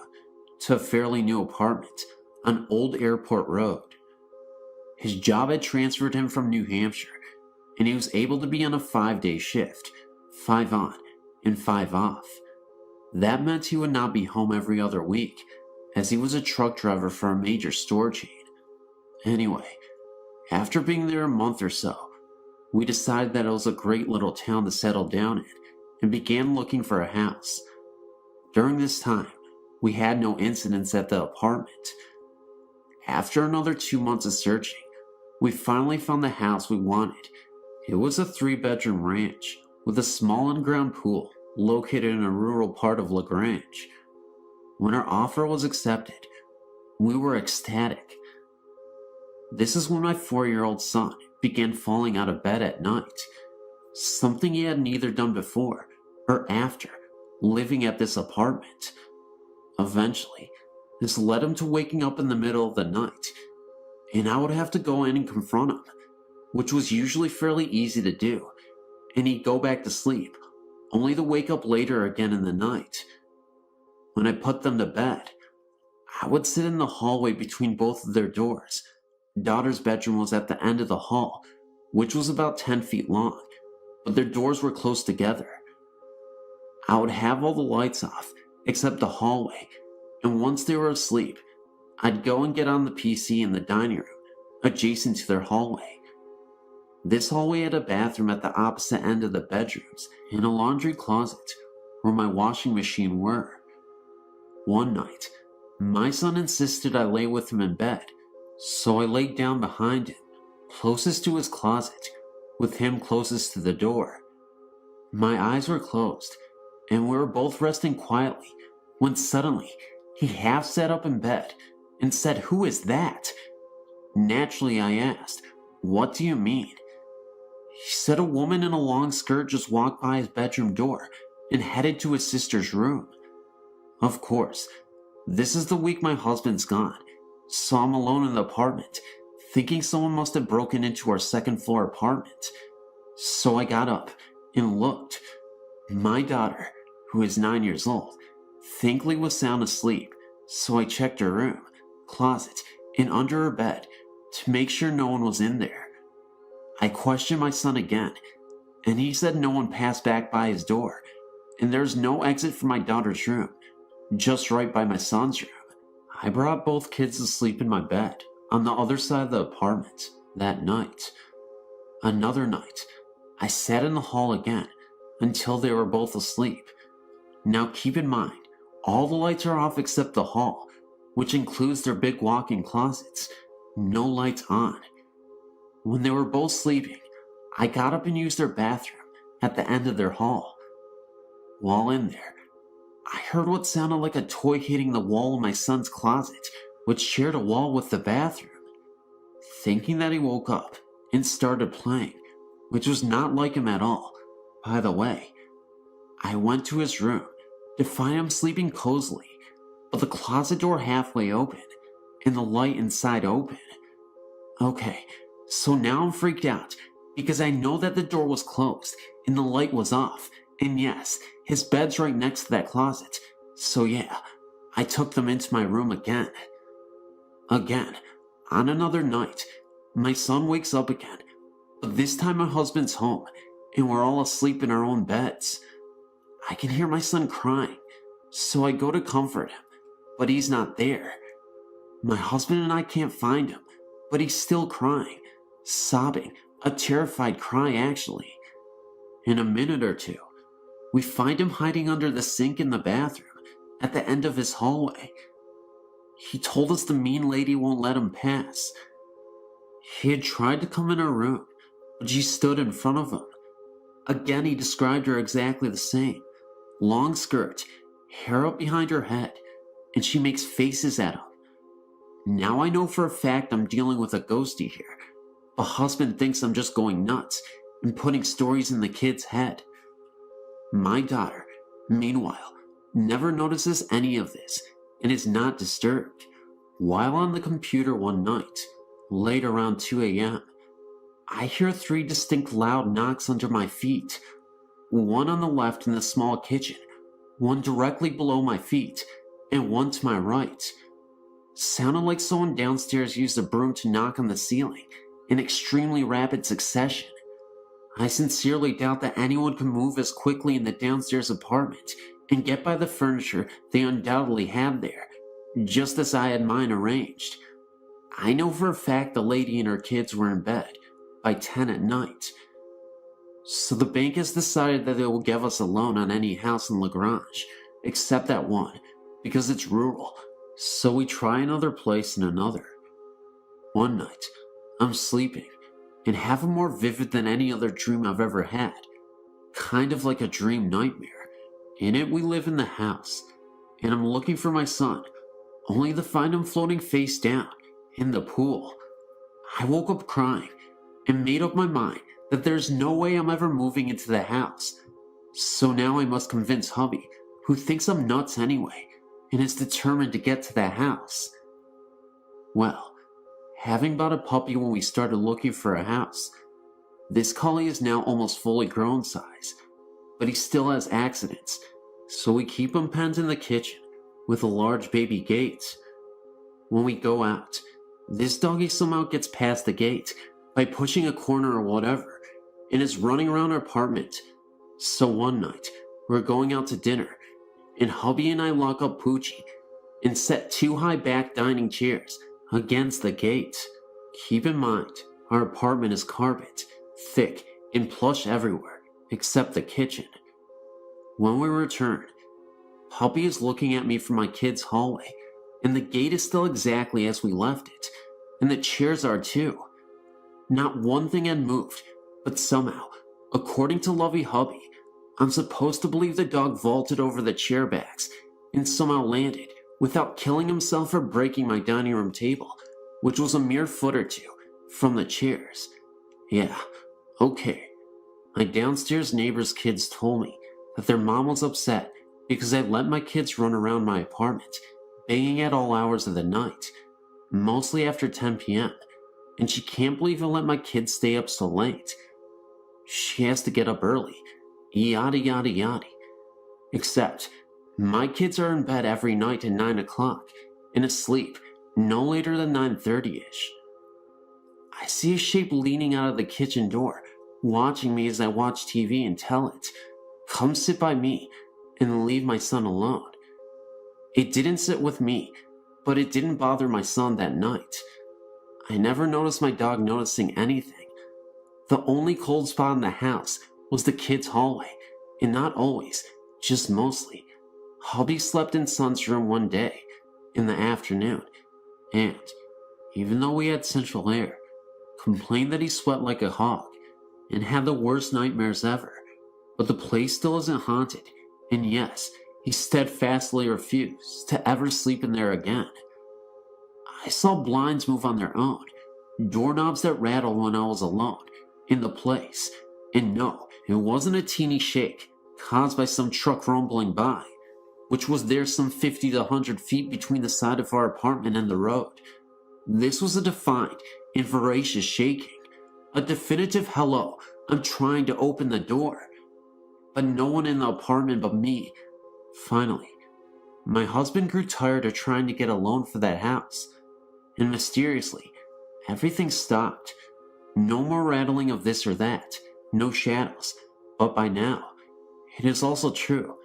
Speaker 6: to a fairly new apartment on Old Airport Road. His job had transferred him from New Hampshire, and he was able to be on a 5-day shift, 5 on and 5 off. That meant he would not be home every other week, as he was a truck driver for a major store chain. Anyway, after being there a month or so, we decided that it was a great little town to settle down in, and began looking for a house. During this time, we had no incidents at the apartment. After another 2 months of searching, we finally found the house we wanted. It was a 3-bedroom ranch with a small in-ground pool located in a rural part of LaGrange. When our offer was accepted, we were ecstatic. This is when my 4-year-old son began falling out of bed at night, something he had neither done before or after living at this apartment. Eventually, this led him to waking up in the middle of the night, and I would have to go in and confront him, which was usually fairly easy to do, and he'd go back to sleep, only to wake up later again in the night. When I put them to bed, I would sit in the hallway between both of their doors. Daughter's bedroom was at the end of the hall, which was about 10 feet long, but their doors were close together. I would have all the lights off, except the hallway, and once they were asleep, I'd go and get on the PC in the dining room, adjacent to their hallway. This hallway had a bathroom at the opposite end of the bedrooms and a laundry closet where my washing machine were. One night, my son insisted I lay with him in bed, so I laid down behind him, closest to his closet, with him closest to the door. My eyes were closed, and we were both resting quietly, when suddenly he half sat up in bed and said, "Who is that?" Naturally, I asked, "What do you mean?" He said a woman in a long skirt just walked by his bedroom door and headed to his sister's room. Of course, this is the week my husband's gone, so I'm alone in the apartment, thinking someone must have broken into our second-floor apartment. So I got up and looked. My daughter, who is 9 years old, thankfully was sound asleep, so I checked her room, closet, and under her bed to make sure no one was in there. I questioned my son again, and he said no one passed back by his door, and there's no exit from my daughter's room, just right by my son's room. I brought both kids to sleep in my bed on the other side of the apartment that night. Another night, I sat in the hall again until they were both asleep. Now keep in mind, all the lights are off except the hall, which includes their big walk-in closets. No lights on. When they were both sleeping, I got up and used their bathroom at the end of their hall. While in there, I heard what sounded like a toy hitting the wall of my son's closet, which shared a wall with the bathroom. Thinking that he woke up and started playing, which was not like him at all, by the way, I went to his room to find him sleeping cozily, but the closet door halfway open and the light inside open. Okay, so now I'm freaked out because I know that the door was closed and the light was off, and yes, his bed's right next to that closet. So yeah, I took them into my room again. Again, on another night, my son wakes up again, but this time my husband's home and we're all asleep in our own beds. I can hear my son crying, so I go to comfort him, but he's not there. My husband and I can't find him, but he's still crying, sobbing, a terrified cry actually. In a minute or two, we find him hiding under the sink in the bathroom at the end of his hallway. He told us the mean lady won't let him pass. He had tried to come in her room, but she stood in front of him. Again, he described her exactly the same. Long skirt, hair up behind her head, and she makes faces at him. Now I know for a fact I'm dealing with a ghostie here. A husband thinks I'm just going nuts and putting stories in the kid's head. My daughter, meanwhile, never notices any of this and is not disturbed. While on the computer one night, late around 2 a.m., I hear 3 distinct loud knocks under my feet. One on the left in the small kitchen, one directly below my feet, and one to my right. Sounded like someone downstairs used a broom to knock on the ceiling in extremely rapid succession. I sincerely doubt that anyone can move as quickly in the downstairs apartment and get by the furniture they undoubtedly had there, just as I had mine arranged. I know for a fact the lady and her kids were in bed by 10 at night. So the bank has decided that they will give us a loan on any house in Lagrange, except that one, because it's rural, so we try another place and another. One night, I'm sleeping, and have a more vivid than any other dream I've ever had. Kind of like a dream nightmare. In it, we live in the house, and I'm looking for my son, only to find him floating face down in the pool. I woke up crying, and made up my mind that there's no way I'm ever moving into the house. So now I must convince hubby, who thinks I'm nuts anyway, and is determined to get to that house. Well, having bought a puppy when we started looking for a house, this collie is now almost fully grown size, but he still has accidents, so we keep him penned in the kitchen with a large baby gate. When we go out, this doggy somehow gets past the gate by pushing a corner or whatever, and is running around our apartment. So one night, we're going out to dinner, and hubby and I lock up Poochie,
Speaker 1: and set 2 high back dining chairs against the gate. Keep in mind, our apartment is carpet, thick and plush everywhere except the kitchen. When we return, Puppy is looking at me from my kid's hallway, and the gate is still exactly as we left it, and the chairs are too. Not one thing had moved, but somehow, according to Lovey Hubby, I'm supposed to believe the dog vaulted over the chair backs and somehow landed without killing himself or breaking my dining room table, which was a mere foot or two from the chairs. Yeah, okay. My downstairs neighbor's kids told me that their mom was upset because I let my kids run around my apartment, banging at all hours of the night, mostly after 10 p.m., and she can't believe I let my kids stay up so late. She has to get up early, yada yada yada. Except, my kids are in bed every night at 9 o'clock, and asleep no later than 9:30ish. I see a shape leaning out of the kitchen door, watching me as I watch TV and tell it, "Come sit by me and leave my son alone." It didn't sit with me, but it didn't bother my son that night. I never noticed my dog noticing anything. The only cold spot in the house was the kids' hallway, and not always, just mostly. Hubby slept in Son's room one day, in the afternoon, and, even though we had central air, complained that he sweat like a hog, and had the worst nightmares ever. But the place still isn't haunted, and yes, he steadfastly refused to ever sleep in there again. I saw blinds move on their own, doorknobs that rattled when I was alone in the place, and no, it wasn't a teeny shake caused by some truck rumbling by, which was there some 50 to 100 feet between the side of our apartment and the road. This was a defined and voracious shaking, a definitive hello, I'm trying to open the door, but no one in the apartment but me. Finally, my husband grew tired of trying to get a loan for that house, and mysteriously, everything stopped. No more rattling of this or that, no shadows, but by now, it is also true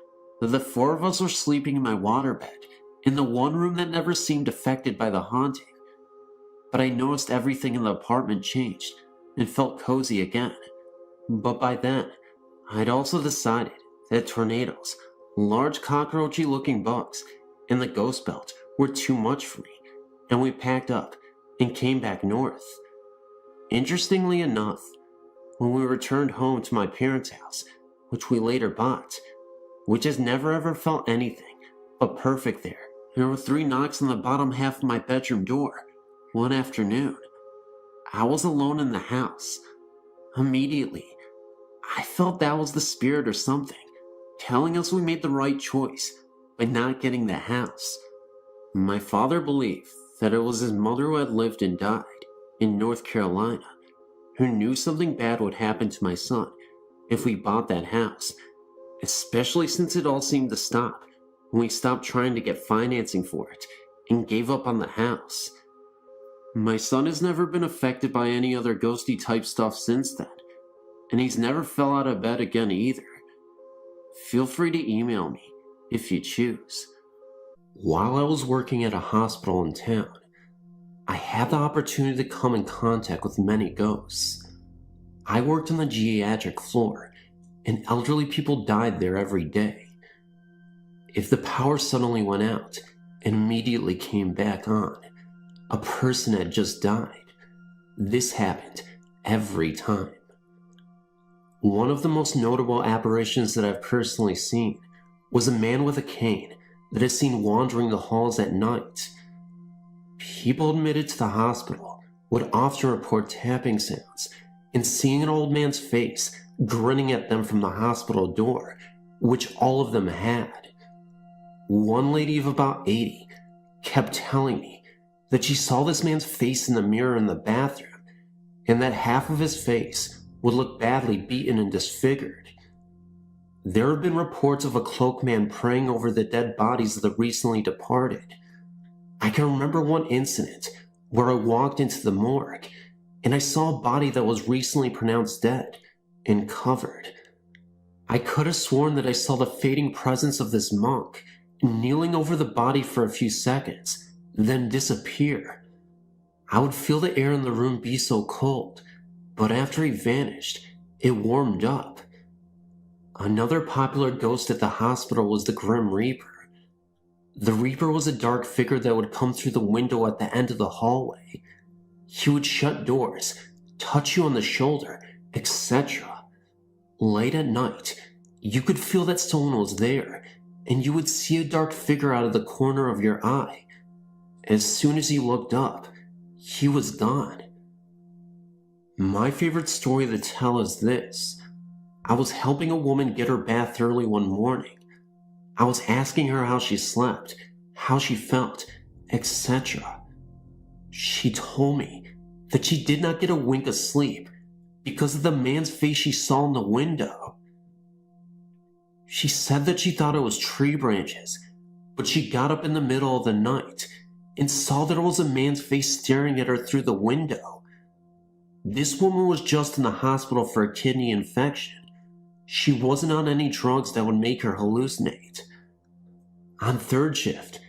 Speaker 1: that the 4 of us were sleeping in my waterbed, in the one room that never seemed affected by the haunting. But I noticed everything in the apartment changed, and felt cozy again. But by then, I'd also decided that tornadoes, large cockroachy-looking bugs, and the ghost belt were too much for me, and we packed up and came back north. Interestingly enough, when we returned home to my parents' house, which we later bought, which has never ever felt anything but perfect there were 3 knocks on the bottom half of my bedroom door one afternoon. I was alone in the house. Immediately, I felt that was the spirit or something, telling us we made the right choice by not getting the house. My father believed that it was his mother who had lived and died in North Carolina, who knew something bad would happen to my son if we bought that house, especially since it all seemed to stop when we stopped trying to get financing for it and gave up on the house. My son has never been affected by any other ghosty type stuff since then, and he's never fell out of bed again either. Feel free to email me if you choose. While I was working at a hospital in town, I had the opportunity to come in contact with many ghosts. I worked on the geriatric floor, and elderly people died there every day. If the power suddenly went out and immediately came back on, a person had just died. This happened every time. One of the most notable apparitions that I've personally seen was a man with a cane that is seen wandering the halls at night. People admitted to the hospital would often report tapping sounds and seeing an old man's face grinning at them from the hospital door, which all of them had. One lady of about 80 kept telling me that she saw this man's face in the mirror in the bathroom, and that half of his face would look badly beaten and disfigured. There have been reports of a cloaked man praying over the dead bodies of the recently departed. I can remember one incident where I walked into the morgue and I saw a body that was recently pronounced dead and covered. I could have sworn that I saw the fading presence of this monk
Speaker 3: kneeling over the body for a few seconds, then disappear. I would feel the air in the room be so cold, but after he vanished, it warmed up. Another popular ghost at the hospital was the Grim Reaper. The Reaper was a dark figure that would come through the window at the end of the hallway. He would shut doors, touch you on the shoulder, etc. Late at night, you could feel that someone was there, and you would see a dark figure out of the corner of your eye. As soon as you looked up, he was gone. My favorite story to tell is this. I was helping a woman get her bath early one morning. I was asking her how she slept, how she felt, etc. She told me that she did not get a wink of sleep because of the man's face she saw in the window. She said that she thought it was tree branches, but she got up in the middle of the night and saw that it was a man's face staring at her through the window. This woman was just in the hospital for a kidney infection. She wasn't on any drugs that would make her hallucinate. On third shift,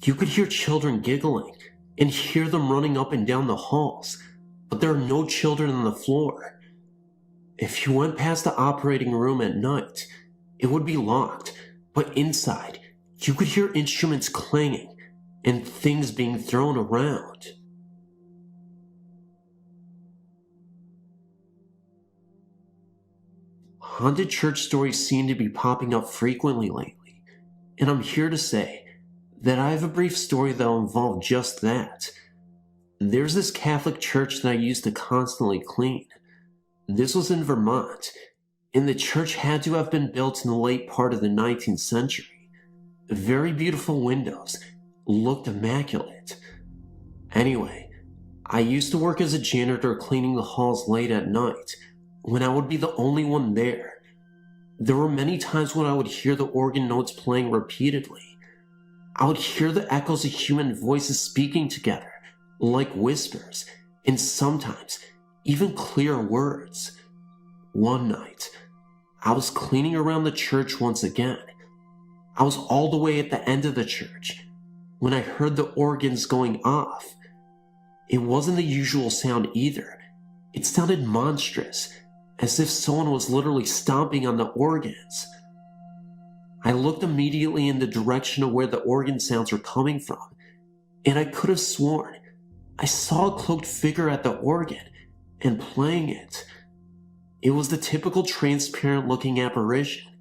Speaker 3: you could hear children giggling and hear them running up and down the halls, but there are no children on the floor. If you went past the operating room at night, it would be locked, but inside, you could hear instruments clanging and things being thrown around. Haunted church stories seem to be popping up frequently lately, and I'm here to say that I have a brief story that will involve just that. There's this Catholic church that I used to constantly clean. This was in Vermont, and the church had to have been built in the late part of the 19th century. Very beautiful windows, looked immaculate. Anyway, I used to work as a janitor cleaning the halls late at night, when I would be the only one there. There were many times when I would hear the organ notes playing repeatedly. I would hear the echoes of human voices speaking together, like whispers, and sometimes even clear words. One night, I was cleaning around the church once again. I was all the way at the end of the church when I heard the organs going off. It wasn't the usual sound either. It sounded monstrous, as if someone was literally stomping on the organs. I looked immediately in the direction of where the organ sounds were coming from, and I could have sworn I saw a cloaked figure at the organ and playing it. It was the typical transparent-looking apparition,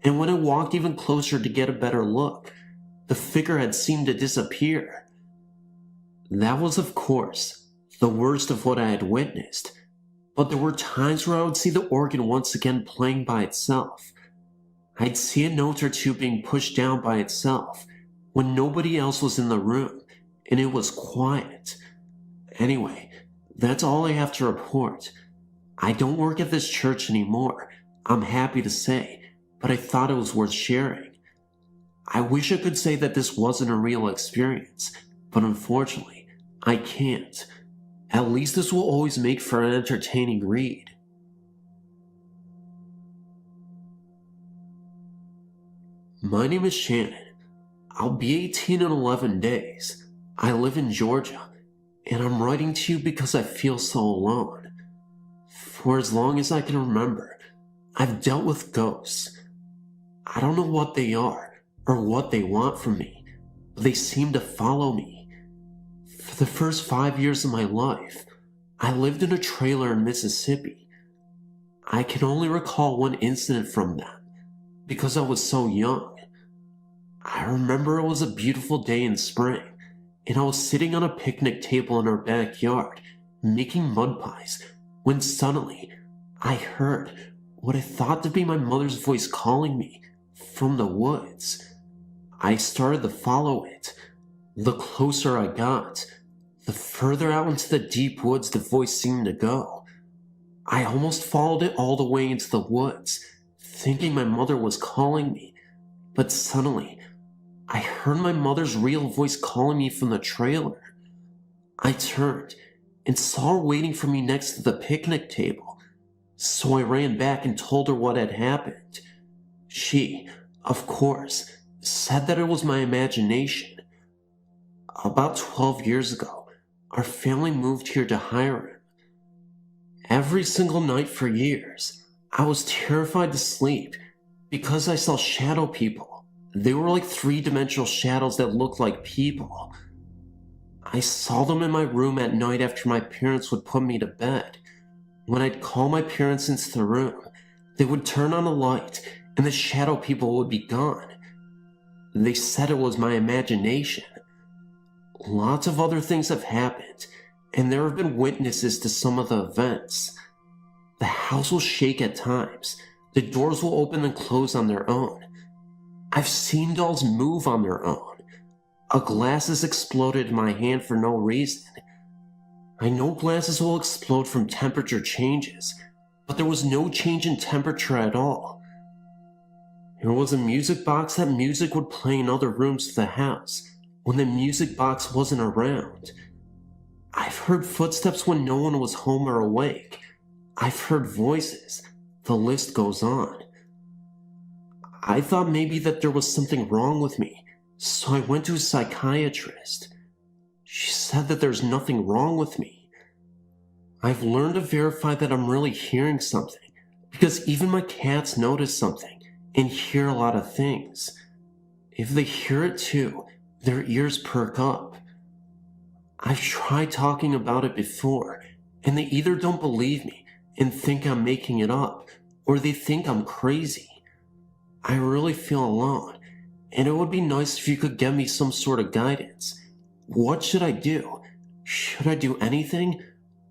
Speaker 3: and when I walked even closer to get a better look, the figure had seemed to disappear. That was, of course, the worst of what I had witnessed, but there were times where I would see the organ once again playing by itself. I'd see a note or two being pushed down by itself when nobody else was in the room, and it was quiet. Anyway, that's all I have to report. I don't work at this church anymore, I'm happy to say, but I thought it was worth sharing. I wish I could say that this wasn't a real experience, but unfortunately, I can't. At least this will always make for an entertaining read. My name is Shannon. I'll be 18 in 11 days. I live in Georgia, and I'm writing to you because I feel so alone. For as long as I can remember, I've dealt with ghosts. I don't know what they are or what they want from me, but they seem to follow me. For the first 5 years of my life, I lived in a trailer in Mississippi. I can only recall one incident from them, because I was so young. I remember it was a beautiful day in spring, and I was sitting on a picnic table in our backyard, making mud pies, when suddenly, I heard what I thought to be my mother's voice calling me from the woods. I started to follow it. The closer I got, the further out into the deep woods the voice seemed to go. I almost followed it all the way into the woods, thinking my mother was calling me, but suddenly, I heard my mother's real voice calling me from the trailer. I turned and saw her waiting for me next to the picnic table, so I ran back and told her what had happened. She, of course,
Speaker 1: said that it was my imagination. About 12 years ago, our family moved here to Hiram. Every single night for years, I was terrified to sleep because I saw shadow people. They were like three-dimensional shadows that looked like people. I saw them in my room at night after my parents would put me to bed. When I'd call my parents into the room, they would turn on a light and the shadow people would be gone. They said it was my imagination. Lots of other things have happened, and there have been witnesses to some of the events. The house will shake at times. The doors will open and close on their own. I've seen dolls move on their own. A glass has exploded in my hand for no reason. I know glasses will explode from temperature changes, but there was no change in temperature at all. There was a music box that music would play in other rooms of the house when the music box wasn't around. I've heard footsteps when no one was home or awake. I've heard voices. The list goes on. I thought maybe that there was something wrong with me, so I went to a psychiatrist. She said that there's nothing wrong with me. I've learned to verify that I'm really hearing something, because even my cats notice something and hear a lot of things. If they hear it too, their ears perk up. I've tried talking about it before, and they either don't believe me and think I'm making it up, or they think I'm crazy. I really feel alone, and it would be nice if you could give me some sort of guidance. What should I do? Should I do anything?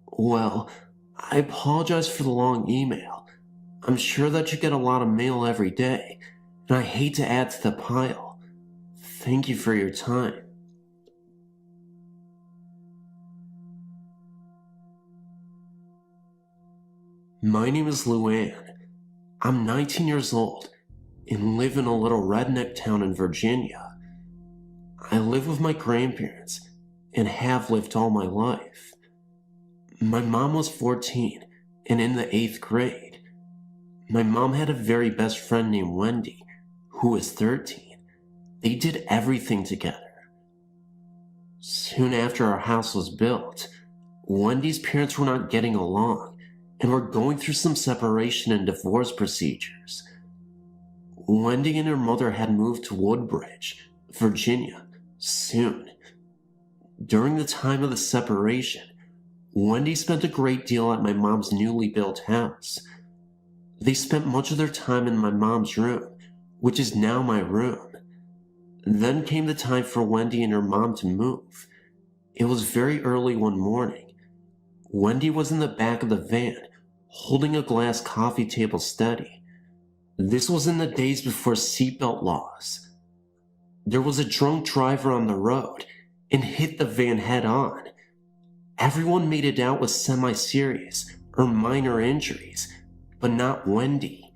Speaker 1: Well, I apologize for the long email. I'm sure that you get a lot of mail every day, and I hate to add to the pile. Thank you for your time. My name is Luann. I'm 19 years old and live in a little redneck town in Virginia. I live with my grandparents and have lived all my life. My mom was 14 and in the 8th grade. My mom had a very best friend named Wendy, who was 13. They did everything together. Soon after our house was built, Wendy's parents were not getting along and were going through some separation and divorce procedures. Wendy and her mother had moved to Woodbridge, Virginia, soon. During the time of the separation, Wendy spent a great deal at my mom's newly built house. They spent much of their time in my mom's room, which is now my room. Then came the time for Wendy and her mom to move. It was very early one morning. Wendy was in the back of the van, holding a glass coffee table steady. This was in the days before seatbelt laws. There was a drunk driver on the road and hit the van head on. Everyone made it out with semi-serious or minor injuries, but not Wendy.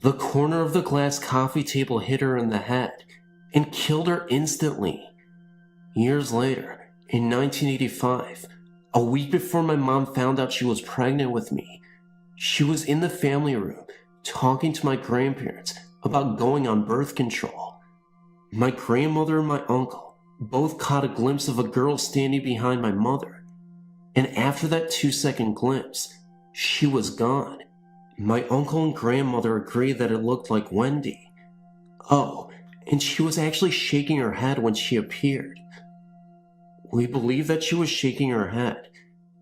Speaker 1: The corner of the glass coffee table hit her in the head and killed her instantly. Years later, in 1985, a week before my mom found out she was pregnant with me, she was in the family room talking to my grandparents about going on birth control. My grandmother and my uncle both caught a glimpse of a girl standing behind my mother, and after that 2-second glimpse, she was gone. My uncle and grandmother agreed that it looked like Wendy. Oh, and she was actually shaking her head when she appeared. We believe that she was shaking her head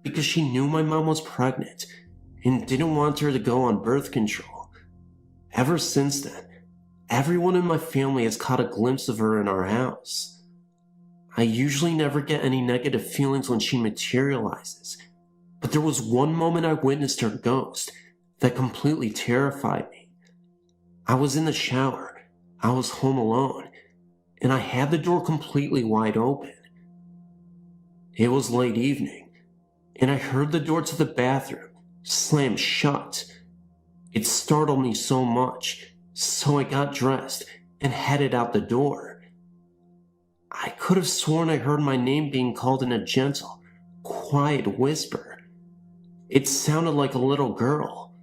Speaker 1: because she knew my mom was pregnant and didn't want her to go on birth control. Ever since then, everyone in my family has caught a glimpse of her in our house. I usually never get any negative feelings when she materializes, but there was one moment I witnessed her ghost that completely terrified me. I was in the shower, I was home alone, and I had the door completely wide open. It was late evening, and I heard the door to the bathroom slam shut. It startled me so much, so I got dressed and headed out the door. I could have sworn I heard my name being called in a gentle, quiet whisper. It sounded like a little girl.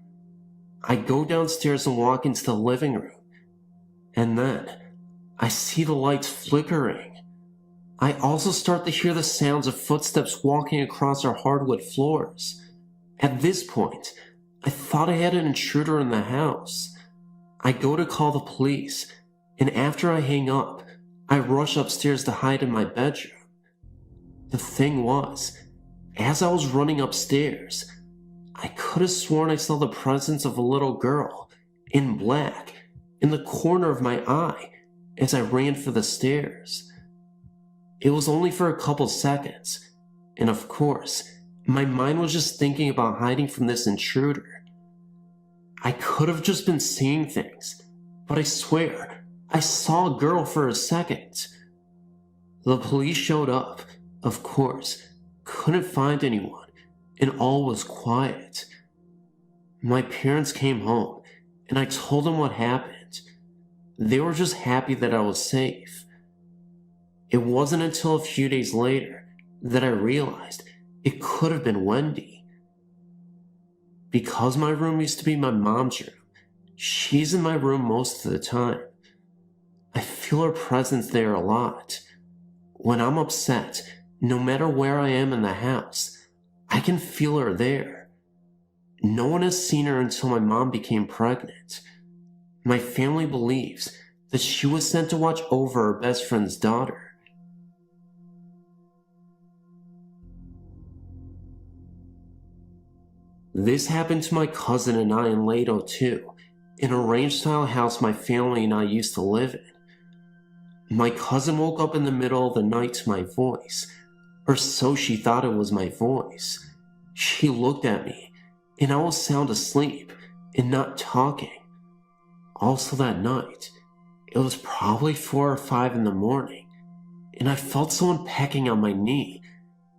Speaker 1: I go downstairs and walk into the living room, and then
Speaker 3: I see the lights flickering. I also start to hear the sounds of footsteps walking across our hardwood floors. At this point, I thought I had an intruder in the house. I go to call the police, and after I hang up, I rush upstairs to hide in my bedroom. The thing was, as I was running upstairs, I could have sworn I saw the presence of a little girl in black in the corner of my eye as I ran for the stairs. It was only for a couple seconds, and of course, my mind was just thinking about hiding from this intruder. I could have just been seeing things, but I swear, I saw a girl for a second. The police showed up, of course, couldn't find anyone, and all was quiet. My parents came home, and I told them what happened. They were just happy that I was safe. It wasn't until a few days later that I realized it could have been Wendy. Because my room used to be my mom's room, she's in my room most of the time. I feel her presence there a lot. When I'm upset, no matter where I am in the house, I can feel her there. No one has seen her until my mom became pregnant. My family believes that she was sent to watch over her best friend's daughter. This happened to my cousin and I in Lato too, in a ranch-style house my family and I used to live in. My cousin woke up in the middle of the night to my voice, or so she thought it was my voice. She looked at me, and I was sound asleep and not talking. Also that night, it was probably 4 or 5 in the morning, and I felt someone pecking on my knee,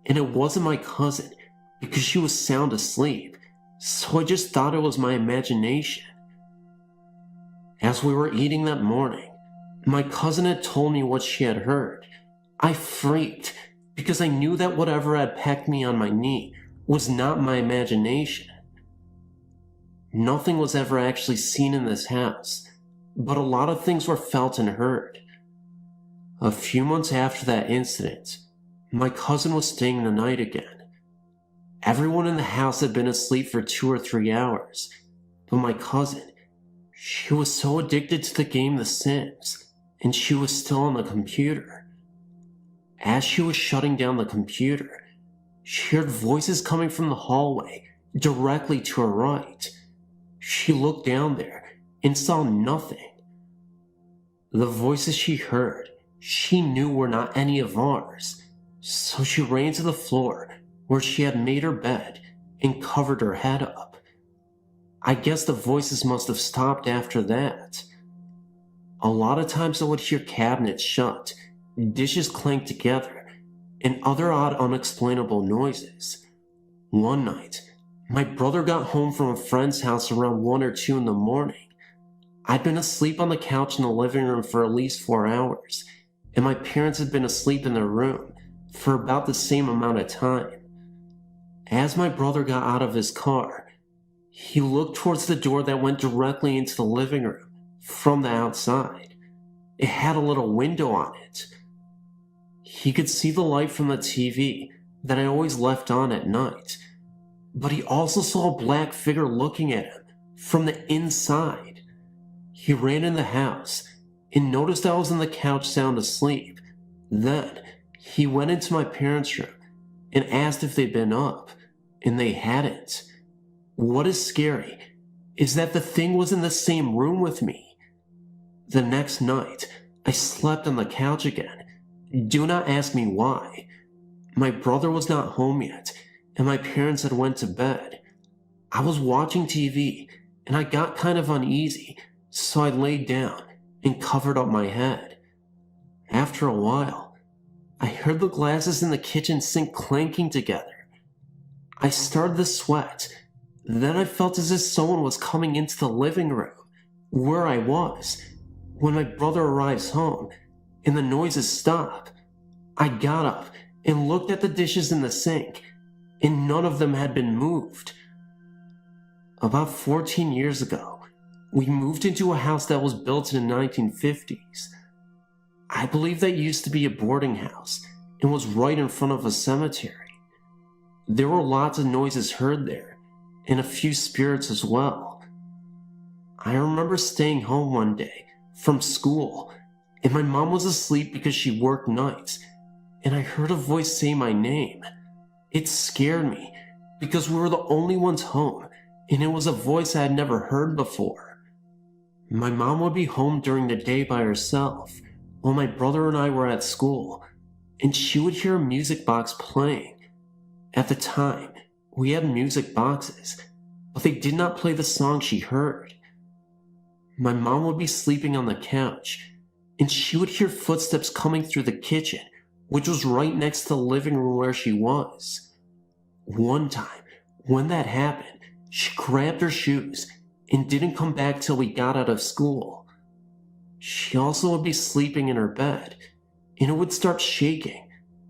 Speaker 3: and it wasn't my cousin because she was sound asleep, so I just thought it was my imagination. As we were eating that morning, my cousin had told me what she had heard. I freaked because I knew that whatever had pecked me on my knee was not my imagination. Nothing was ever actually seen in this house, but a lot of things were felt and heard. A few months after that incident, my cousin was staying the night again. Everyone in the house had been asleep for 2 or 3 hours, but my cousin, she was so addicted to the game The Sims, and she was still on the computer. As she was shutting down the computer, she heard voices coming from the hallway directly to her right. She looked down there and saw nothing. The voices she heard, she knew were not any of ours, so she ran to the floor where she had made her bed and covered her head up. I guess the voices must have stopped after that. A lot of times I would hear cabinets shut, dishes clank together, and other odd unexplainable noises. One night, my brother got home from a friend's house around 1 or 2 in the morning. I'd been asleep on the couch in the living room for at least 4 hours, and my parents had been asleep in their room for about the same amount of time. As my brother got out of his car, he looked towards the door that went directly into the living room from the outside. It had a little window on it. He could see the light from the TV that I always left on at night, but he also saw a black figure looking at him from the inside. He ran in the house and noticed I was on the couch sound asleep. Then he went into my parents' room and asked if they'd been up, and they hadn't. What is scary is that the thing was in the same room with me. The next night, I slept on the couch again. Do not ask me why. My brother was not home yet, and my parents had went to bed. I was watching TV, and I got kind of uneasy, so I laid down and covered up my head. After a while, I heard the glasses in the kitchen sink clanking together. I started to sweat. Then I felt as if someone was coming into the living room, where I was, when my brother arrives home, and the noises stop. I got up and looked at the dishes in the sink, and none of them had been moved. About 14 years ago, we moved into a house that was built in the 1950s. I believe that used to be a boarding house and was right in front of a cemetery. There were lots of noises heard there, and a few spirits as well. I remember staying home one day from school, and my mom was asleep because she worked nights, and I heard a voice say my name. It scared me because we were the only ones home, and it was a voice I had never heard before. My mom would be home during the day by herself, while my brother and I were at school, and she would hear a music box playing. At the time, we had music boxes, but they did not play the song she heard. My mom would be sleeping on the couch, and she would hear footsteps coming through the kitchen, which was right next to the living room where she was. One time, when that happened, she grabbed her shoes and didn't come back till we got out of school. She also would be sleeping in her bed, and it would start shaking.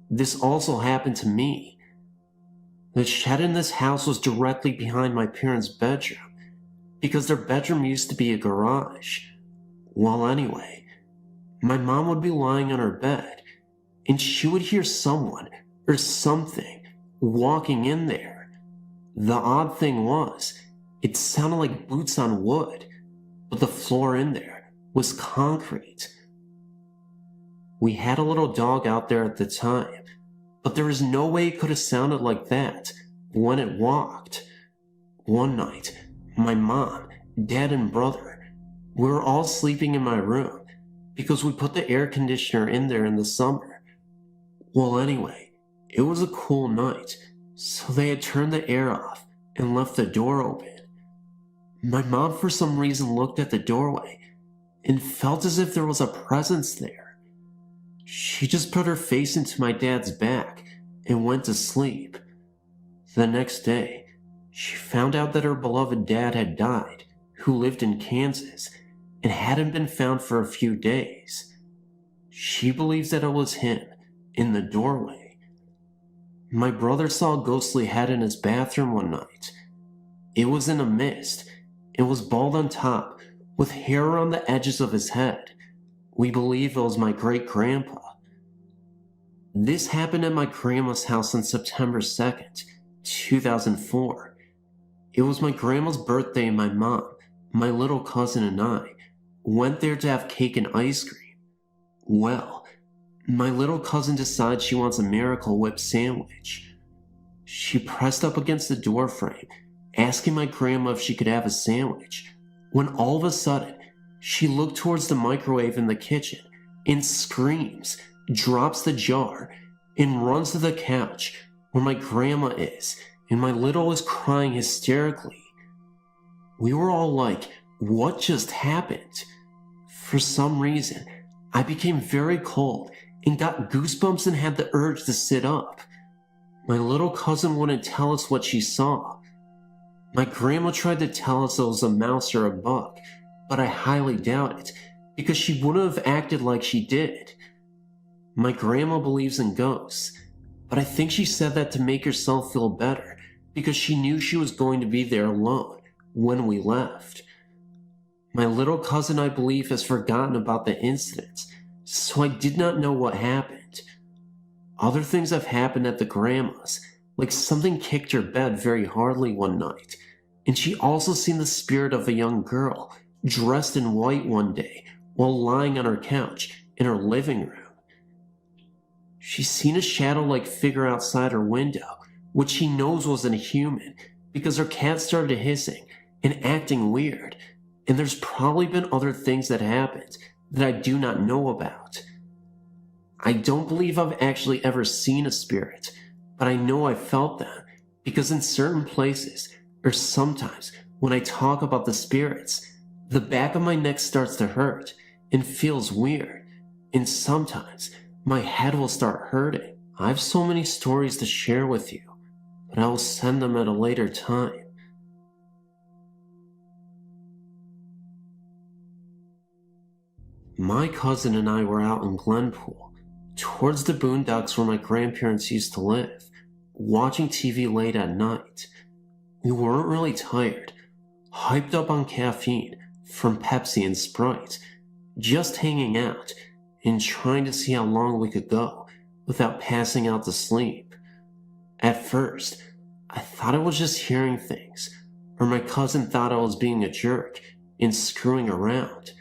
Speaker 3: This also happened to me. The shed in this house was directly behind my parents' bedroom, because their bedroom used to be a garage. Well, anyway, my mom would be lying on her bed, and she would hear someone or something walking in there. The odd thing was, it sounded like boots on wood, but the floor in there was concrete. We had a little dog out there at the time, but there is no way it could have sounded like that when it walked. One night, my mom, dad, and brother, we were all sleeping in my room because we put the air conditioner in there in the summer. Well, anyway, it was a cool night, so they had turned the air off and left the door open. My mom, for some reason, looked at the doorway and felt as if there was a presence there. She just put her face into my dad's back and went to sleep. The next day, she found out that her beloved dad had died, who lived in Kansas, and hadn't been found for a few days. She believes that it was him in the doorway. My brother saw a ghostly head in his bathroom one night. It was in a mist. It was bald on top, with hair around the edges of his head. We believe it was my great-grandpa. This happened at my grandma's house on September 2nd, 2004. It was my grandma's birthday, and my mom, my little cousin, and I went there to have cake and ice cream. Well, my little cousin decides she wants a Miracle Whip sandwich. She pressed up against the door frame, asking my grandma if she could have a sandwich, when all of a sudden, she looked towards the microwave in the kitchen and screams, drops the jar, and runs to the couch where my grandma is, and my little is crying hysterically. We were all like, what just happened? For some reason, I became very cold and got goosebumps and had the urge to sit up. My little cousin wouldn't tell us what she saw. My grandma tried to tell us it was a mouse or a bug, but I highly doubt it, because she wouldn't have acted like she did. My grandma believes in ghosts, but I think she said that to make herself feel better, because she knew she was going to be there alone when we left. My little cousin, I believe, has forgotten about the incident, so I did not know what happened. Other things have happened at the grandma's, like something kicked her bed very hardly one night, and she also seen the spirit of a young girl dressed in white one day while lying on her couch in her living room. She's seen a shadow-like figure outside her window, which she knows wasn't a human, because her cat started hissing and acting weird, and there's probably been other things that happened that I do not know about. I don't believe I've actually ever seen a spirit, but I know I felt them, because in certain places, or sometimes when I talk about the spirits, the back of my neck starts to hurt and feels weird, and sometimes my head will start hurting. I have so many stories to share with you, but I will send them at a later time. My cousin and I were out in Glenpool, towards the boondocks where my grandparents used to live, watching TV late at night. We weren't really tired, hyped up on caffeine from Pepsi and Sprite, just hanging out and trying to see how long we could go without passing out to sleep. At first, I thought I was just hearing things, or my cousin thought I was being a jerk and screwing around.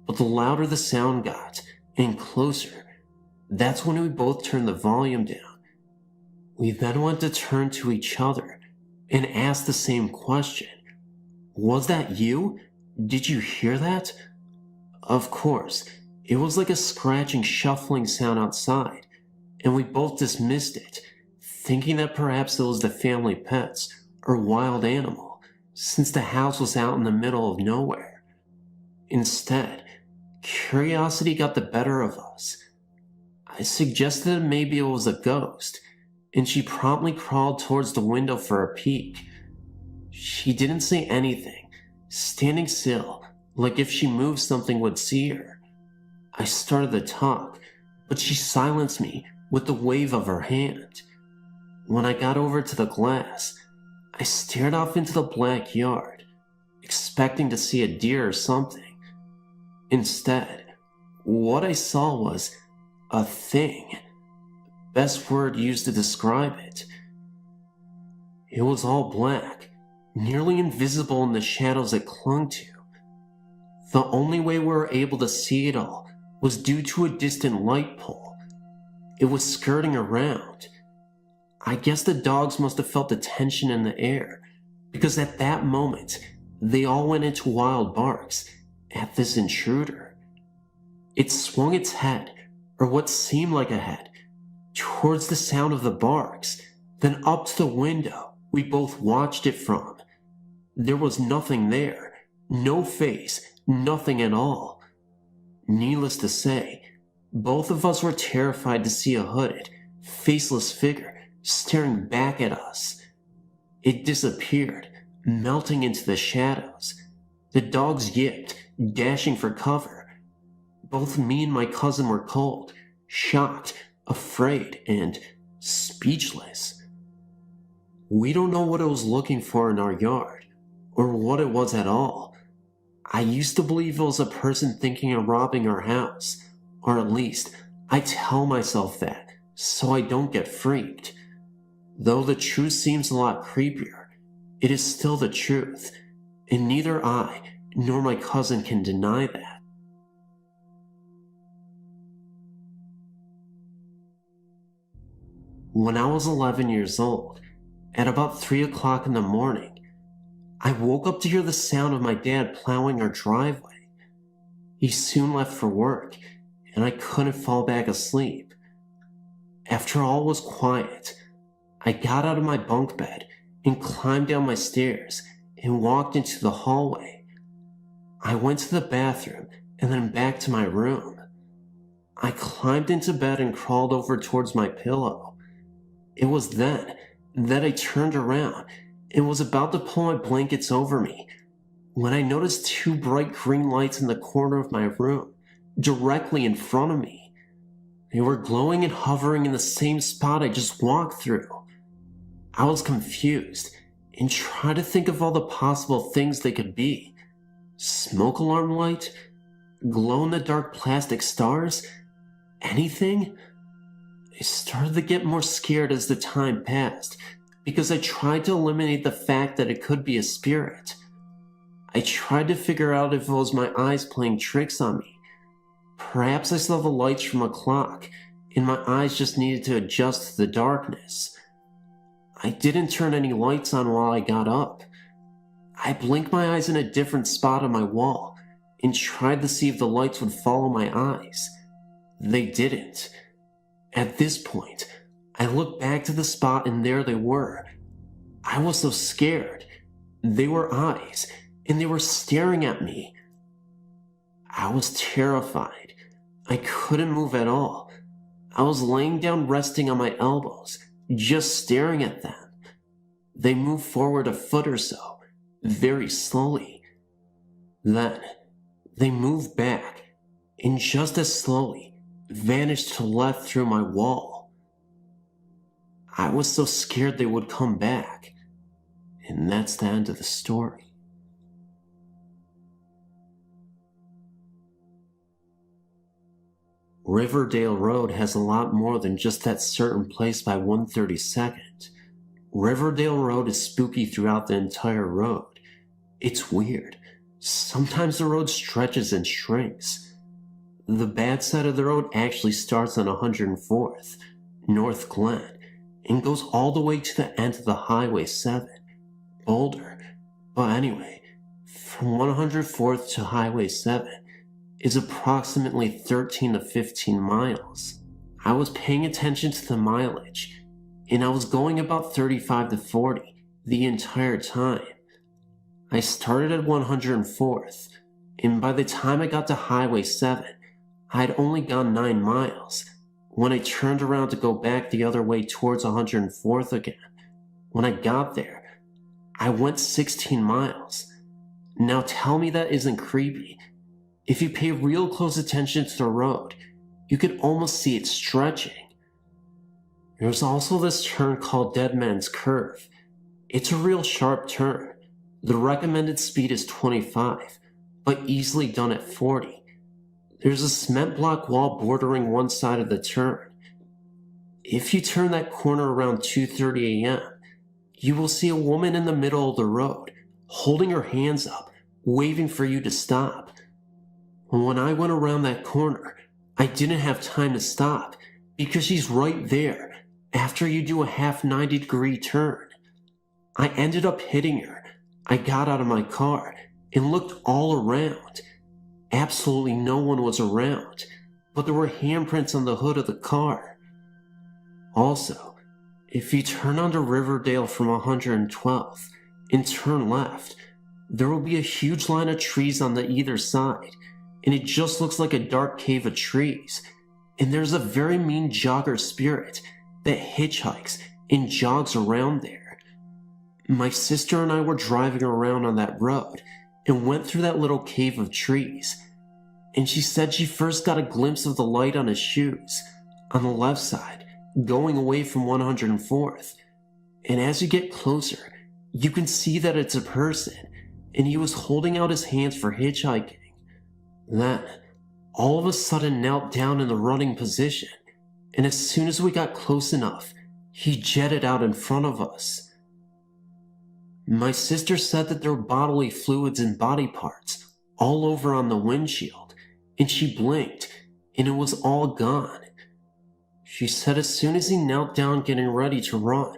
Speaker 3: But the louder the sound got, and closer, that's when we both turned the volume down. We then went to turn to each other and ask the same question. Was that you? Did you hear that? Of course, it was like a scratching, shuffling sound outside, and we both dismissed it, thinking that perhaps it was the family pets or wild animal, since the house was out in the middle of nowhere. Instead, curiosity got the better of us. I suggested that maybe it was a ghost, and she promptly crawled towards the window for a peek. She didn't say anything, standing still, like if she moved something would see her. I started to talk, but she silenced me with the wave of her hand. When I got over to the glass, I stared off into the black yard, expecting to see a deer or something. Instead, what I saw was a thing. Best word used to describe it. It was all black, nearly invisible in the shadows it clung to. The only way we were able to see it all was due to a distant light pole. It was skirting around. I guess the dogs must have felt the tension in the air, because at that moment, they all went into wild barks at this intruder. It swung its head, or what seemed like a head, towards the sound of the barks, then up to the window we both watched it from. There was nothing there, no face, nothing at all. Needless to say, both of us were terrified to see a hooded, faceless figure staring back at us. It disappeared, melting into the shadows. The dogs yipped, dashing for cover. Both me and my cousin were cold, shocked, afraid, and speechless. We don't know what it was looking for in our yard, or what it was at all. I used to believe it was a person thinking of robbing our house, or at least I tell myself that, so I don't get freaked. Though the truth seems a lot creepier, it is still the truth, and neither I nor my cousin can deny that. When I was 11 years old, at about 3 o'clock in the morning, I woke up to hear the sound of my dad plowing our driveway. He soon left for work, and I couldn't fall back asleep. After all was quiet, I got out of my bunk bed and climbed down my stairs and walked into the hallway. I went to the bathroom and then back to my room. I climbed into bed and crawled over towards my pillow. It was then that I turned around and was about to pull my blankets over me when I noticed two bright green lights in the corner of my room, directly in front of me. They were glowing and hovering in the same spot I just walked through. I was confused and tried to think of all the possible things they could be. Smoke alarm light? Glow-in-the-dark plastic stars? Anything? I started to get more scared as the time passed, because I tried to eliminate the fact that it could be a spirit. I tried to figure out if it was my eyes playing tricks on me. Perhaps I saw the lights from a clock, and my eyes just needed to adjust to the darkness. I didn't turn any lights on while I got up. I blinked my eyes in a different spot on my wall, and tried to see if the lights would follow my eyes. They didn't. At this point, I looked back to the spot and there they were. I was so scared. They were eyes, and they were staring at me. I was terrified. I couldn't move at all. I was laying down resting on my elbows, just staring at them. They moved forward a foot or so, very slowly. Then, they moved back, and just as slowly, vanished to the left through my wall. I was so scared they would come back, and that's the end of the story.
Speaker 1: Riverdale Road has a lot more than just that certain place by 132nd. Riverdale Road is spooky throughout the entire road. It's weird. Sometimes the road stretches and shrinks. The bad side of the road actually starts on 104th, North Glen, and goes all the way to the end of the Highway 7, Boulder. But anyway, from 104th to Highway 7 is approximately 13 to 15 miles. I was paying attention to the mileage, and I was going about 35 to 40 the entire time. I started at 104th, and by the time I got to Highway 7, I had only gone 9 miles when I turned around to go back the other way towards 104th again. When I got there, I went 16 miles. Now tell me that isn't creepy. If you pay real close attention to the road, you could almost see it stretching. There's also this turn called Dead Man's Curve. It's a real sharp turn. The recommended speed is 25, but easily done at 40. There's a cement block wall bordering one side of the turn. If you turn that corner around 2:30 a.m., you will see a woman in the middle of the road, holding her hands up, waving for you to stop. When I went around that corner, I didn't have time to stop because she's right there after you do a half 90-degree turn. I ended up hitting her. I got out of my car and looked all around. Absolutely no one was around, but there were handprints on the hood of the car. Also, if you turn onto Riverdale from 112th and turn left, there will be a huge line of trees on the either side, and it just looks like a dark cave of trees. And there's a very mean jogger spirit that hitchhikes and jogs around there. My sister and I were driving around on that road and went through that little cave of trees, and she said she first got a glimpse of the light on his shoes on the left side going away from 104th, and as you get closer you can see that it's a person, and he was holding out his hands for hitchhiking. Then all of a sudden knelt down in the running position, and as soon as we got close enough, he jetted out in front of us. My sister said that there were bodily fluids and body parts all over on the windshield, and she blinked, and it was all gone. She said as soon as he knelt down getting ready to run,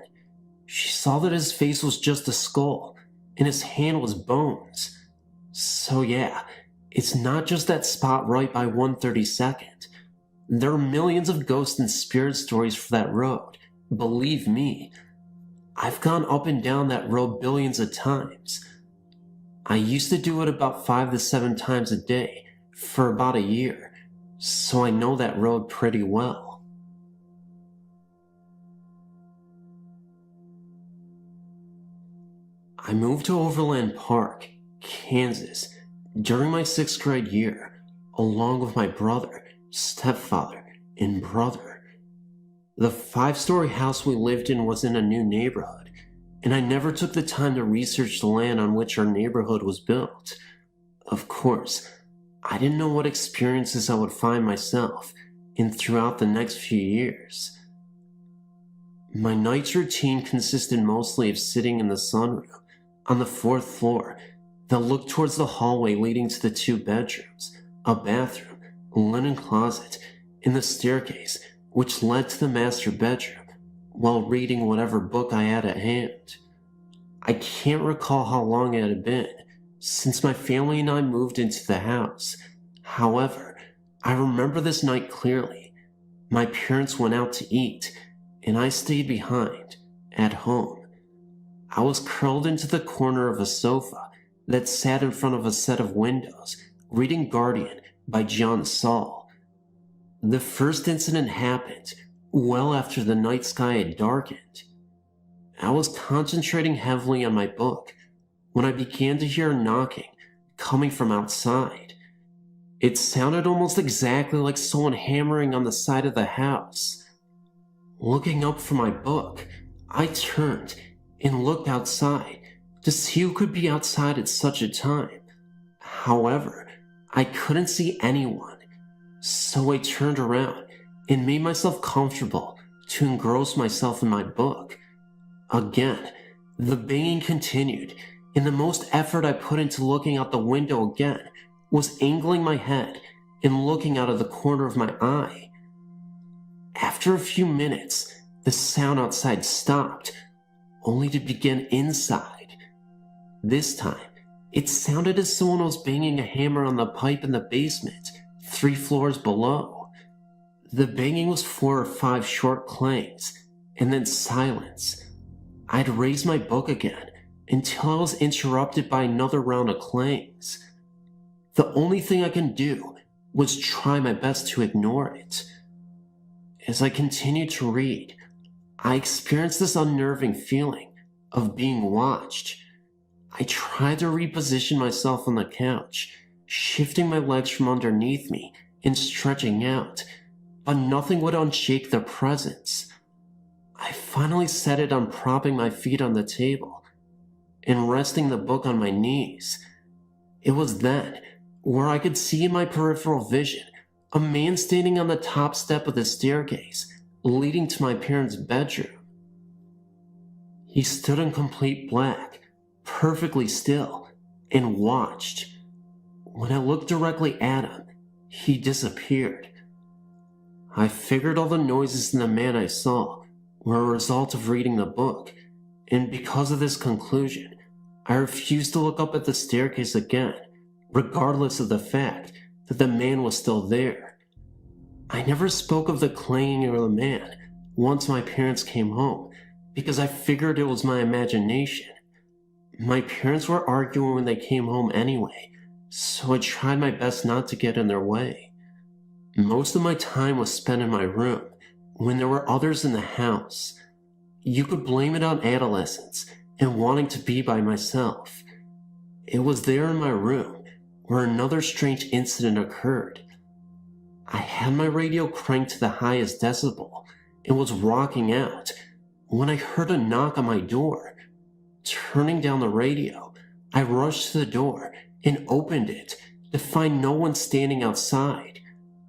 Speaker 1: she saw that his face was just a skull, and his hand was bones. So yeah, it's not just that spot right by 132nd. There are millions of ghost and spirit stories for that road, believe me. I've gone up and down that road billions of times. I used to do it about 5 to 7 times a day for about a year, so I know that road pretty well. I moved to Overland Park, Kansas, during my 6th grade year, along with my brother, stepfather, and brother. The 5-story house we lived in was in a new neighborhood, and I never took the time to research the land on which our neighborhood was built. Of course, I didn't know what experiences I would find myself in throughout the next few years. My night's routine consisted mostly of sitting in the sunroom on the 4th floor that looked towards the hallway leading to the 2 bedrooms, a bathroom, a linen closet, and the staircase which led to the master bedroom, while reading whatever book I had at hand. I can't recall how long it had been since my family and I moved into the house. However, I remember this night clearly. My parents went out to eat, and I stayed behind, at home. I was curled into the corner of a sofa that sat in front of a set of windows, reading Guardian by John Saul. The first incident happened well after the night sky had darkened. I was concentrating heavily on my book when I began to hear knocking coming from outside. It sounded almost exactly like someone hammering on the side of the house. Looking up from my book, I turned and looked outside to see who could be outside at such a time. However, I couldn't see anyone. So I turned around and made myself comfortable to engross myself in my book. Again, the banging continued, and the most effort I put into looking out the window again was angling my head and looking out of the corner of my eye. After a few minutes, the sound outside stopped, only to begin inside. This time, it sounded as someone was banging a hammer on the pipe in the basement, 3 floors below. The banging was 4 or 5 short clangs, and then silence. I'd raised my book again until I was interrupted by another round of clangs. The only thing I can do was try my best to ignore it. As I continued to read, I experienced this unnerving feeling of being watched. I tried to reposition myself on the couch, shifting my legs from underneath me and stretching out, but nothing would unshake their presence. I finally set it on propping my feet on the table and resting the book on my knees. It was then where I could see in my peripheral vision a man standing on the top step of the staircase leading to my parents' bedroom. He stood in complete black, perfectly still, and watched. When I looked directly at him, he disappeared. I figured all the noises in the man I saw were a result of reading the book, and because of this conclusion, I refused to look up at the staircase again, regardless of the fact that the man was still there. I never spoke of the clanging or the man once my parents came home, because I figured it was my imagination. My parents were arguing when they came home anyway, so I tried my best not to get in their way. Most of my time was spent in my room when there were others in the house. You could blame it on adolescence and wanting to be by myself. It was there in my room where another strange incident occurred. I had my radio cranked to the highest decibel and was rocking out when I heard a knock on my door. Turning down the radio, I rushed to the door and opened it to find no one standing outside.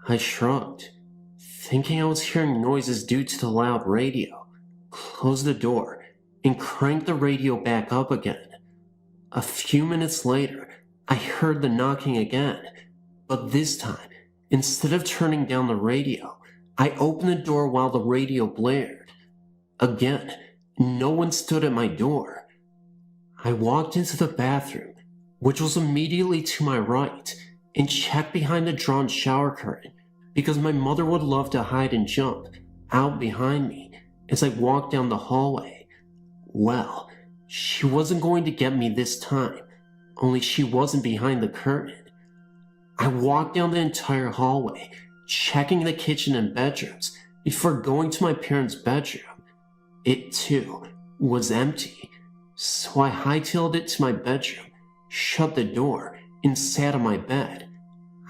Speaker 1: I shrugged, thinking I was hearing noises due to the loud radio, closed the door, and cranked the radio back up again. A few minutes later, I heard the knocking again, but this time, instead of turning down the radio, I opened the door while the radio blared. Again, no one stood at my door. I walked into the bathroom, which was immediately to my right, and checked behind the drawn shower curtain because my mother would love to hide and jump out behind me as I walked down the hallway. Well, she wasn't going to get me this time, only she wasn't behind the curtain. I walked down the entire hallway, checking the kitchen and bedrooms before going to my parents' bedroom. It, too, was empty, so I hightailed it to my bedroom, shut the door, and sat on my bed.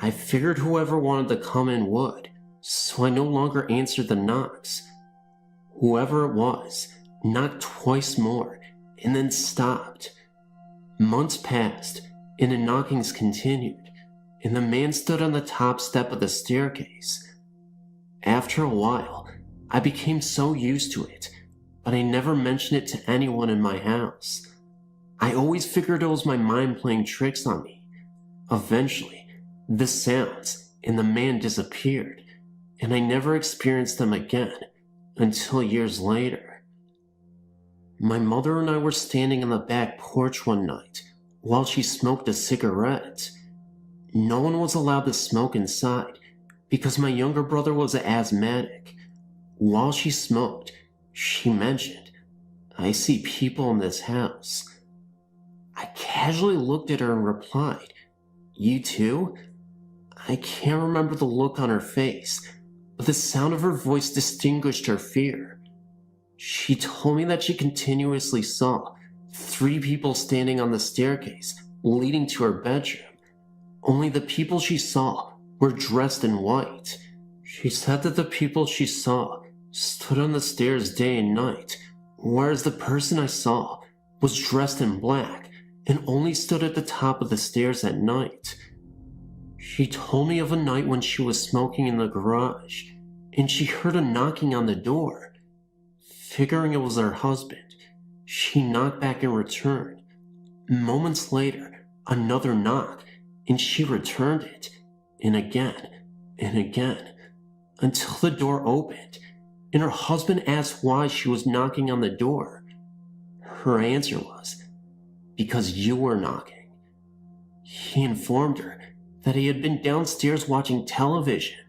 Speaker 1: I figured whoever wanted to come in would, so I no longer answered the knocks. Whoever it was knocked twice more and then stopped. Months passed, and the knockings continued, and the man stood on the top step of the staircase. After a while, I became so used to it, but I never mentioned it to anyone in my house. I always figured it was my mind playing tricks on me. Eventually, the sounds and the man disappeared, and I never experienced them again until years later. My mother and I were standing on the back porch one night while she smoked a cigarette. No one was allowed to smoke inside because my younger brother was an asthmatic. While she smoked, she mentioned, "I see people in this house." I casually looked at her and replied, "You too?" I can't remember the look on her face, but the sound of her voice distinguished her fear. She told me that she continuously saw 3 people standing on the staircase leading to her bedroom. Only the people she saw were dressed in white. She said that the people she saw stood on the stairs day and night, whereas the person I saw was dressed in black and only stood at the top of the stairs at night. She told me of a night when she was smoking in the garage, and she heard a knocking on the door. Figuring it was her husband, she knocked back in return. Moments later, another knock, and she returned it, and again, until the door opened, and her husband asked why she was knocking on the door. Her answer was, "Because you were knocking." He informed her that he had been downstairs watching television.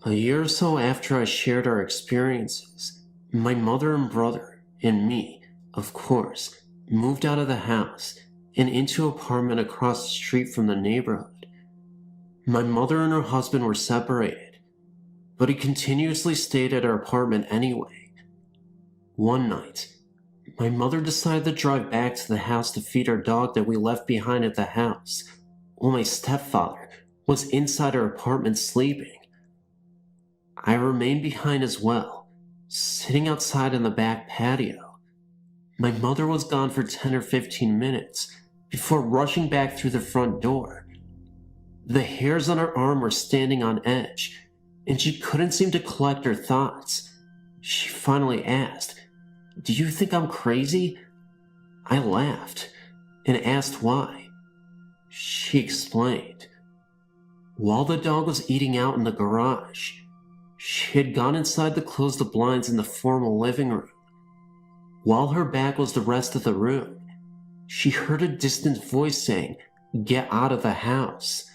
Speaker 1: A year or so after I shared our experiences, my mother and brother, and me, of course, moved out of the house and into an apartment across the street from the neighborhood. My mother and her husband were separated, but he continuously stayed at our apartment anyway. One night, my mother decided to drive back to the house to feed our dog that we left behind at the house, while my stepfather was inside our apartment sleeping. I remained behind as well, sitting outside in the back patio. My mother was gone for 10 or 15 minutes before rushing back through the front door. The hairs on her arm were standing on edge, and she couldn't seem to collect her thoughts. She finally asked, "Do you think I'm crazy?" I laughed and asked why. She explained. While the dog was eating out in the garage, she had gone inside to close the blinds in the formal living room. While her back was the rest of the room, she heard a distant voice saying, "Get out of the house."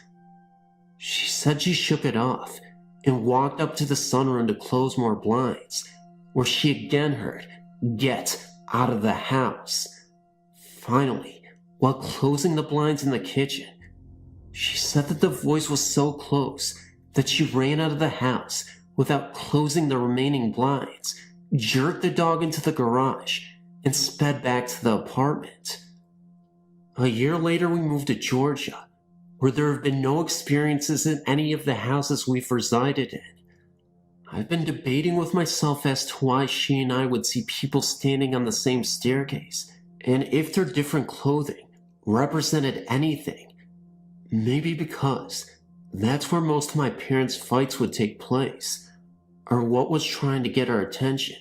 Speaker 1: She said she shook it off and walked up to the sunroom to close more blinds, where she again heard, "Get out of the house." Finally, while closing the blinds in the kitchen, she said that the voice was so close that she ran out of the house without closing the remaining blinds, jerked the dog into the garage, and sped back to the apartment. A year later, we moved to Georgia, where there have been no experiences in any of the houses we've resided in. I've been debating with myself as to why she and I would see people standing on the same staircase, and if their different clothing represented anything. Maybe because that's where most of my parents' fights would take place, or what was trying to get our attention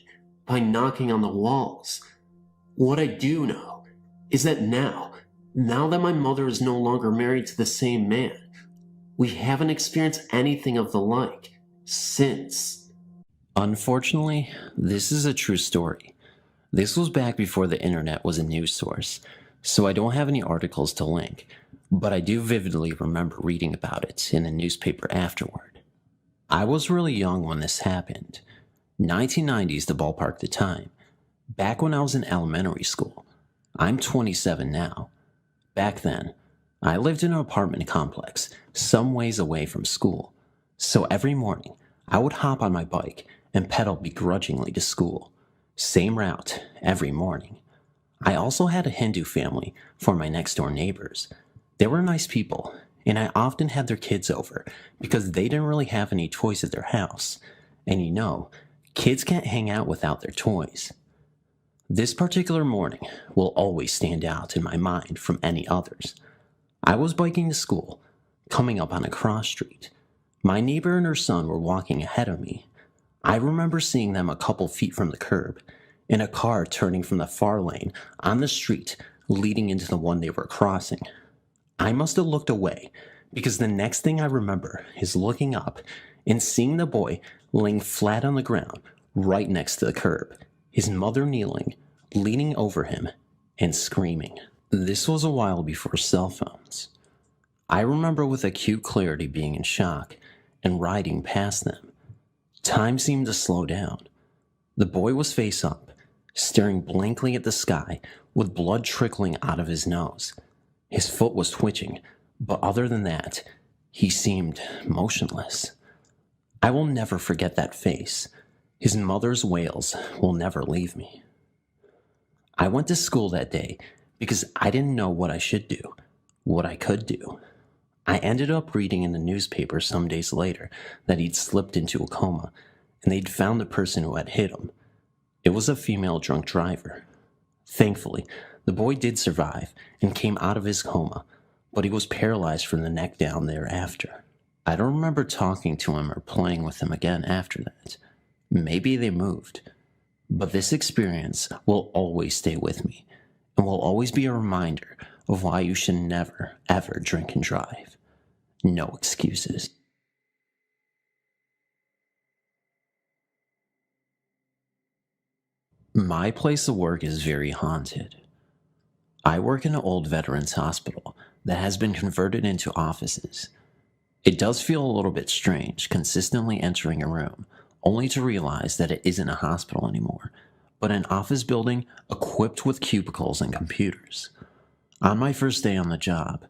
Speaker 1: by knocking on the walls. What I do know is that now that my mother is no longer married to the same man, we haven't experienced anything of the like since.
Speaker 2: Unfortunately, this is a true story. This was back before the internet was a news source, so I don't have any articles to link, but I do vividly remember reading about it in a newspaper afterward. I was really young when this happened. 1990s to ballpark the time. Back when I was in elementary school. I'm 27 now. Back then, I lived in an apartment complex some ways away from school, so every morning I would hop on my bike and pedal begrudgingly to school. Same route every morning. I also had a Hindu family for my next door neighbors. They were nice people, and I often had their kids over because they didn't really have any toys at their house. And you know, kids can't hang out without their toys. This particular morning will always stand out in my mind from any others. I was biking to school, coming up on a cross street. My neighbor and her son were walking ahead of me. I remember seeing them a couple feet from the curb, in a car turning from the far lane on the street leading into the one they were crossing. I must have looked away, because the next thing I remember is looking up and seeing the boy laying flat on the ground right next to the curb, his mother kneeling, leaning over him, and screaming. This was a while before cell phones. I remember with acute clarity being in shock and riding past them. Time seemed to slow down. The boy was face up, staring blankly at the sky with blood trickling out of his nose. His foot was twitching, but other than that, he seemed motionless. I will never forget that face. His mother's wails will never leave me. I went to school that day because I didn't know what I should do, what I could do. I ended up reading in the newspaper some days later that he'd slipped into a coma, and they'd found the person who had hit him. It was a female drunk driver. Thankfully, the boy did survive and came out of his coma, but he was paralyzed from the neck down thereafter. I don't remember talking to him or playing with him again after that. Maybe they moved. But this experience will always stay with me and will always be a reminder of why you should never, ever drink and drive. No excuses. My place of work is very haunted. I work in an old veterans hospital that has been converted into offices. It does feel a little bit strange consistently entering a room, only to realize that it isn't a hospital anymore, but an office building equipped with cubicles and computers. On my first day on the job,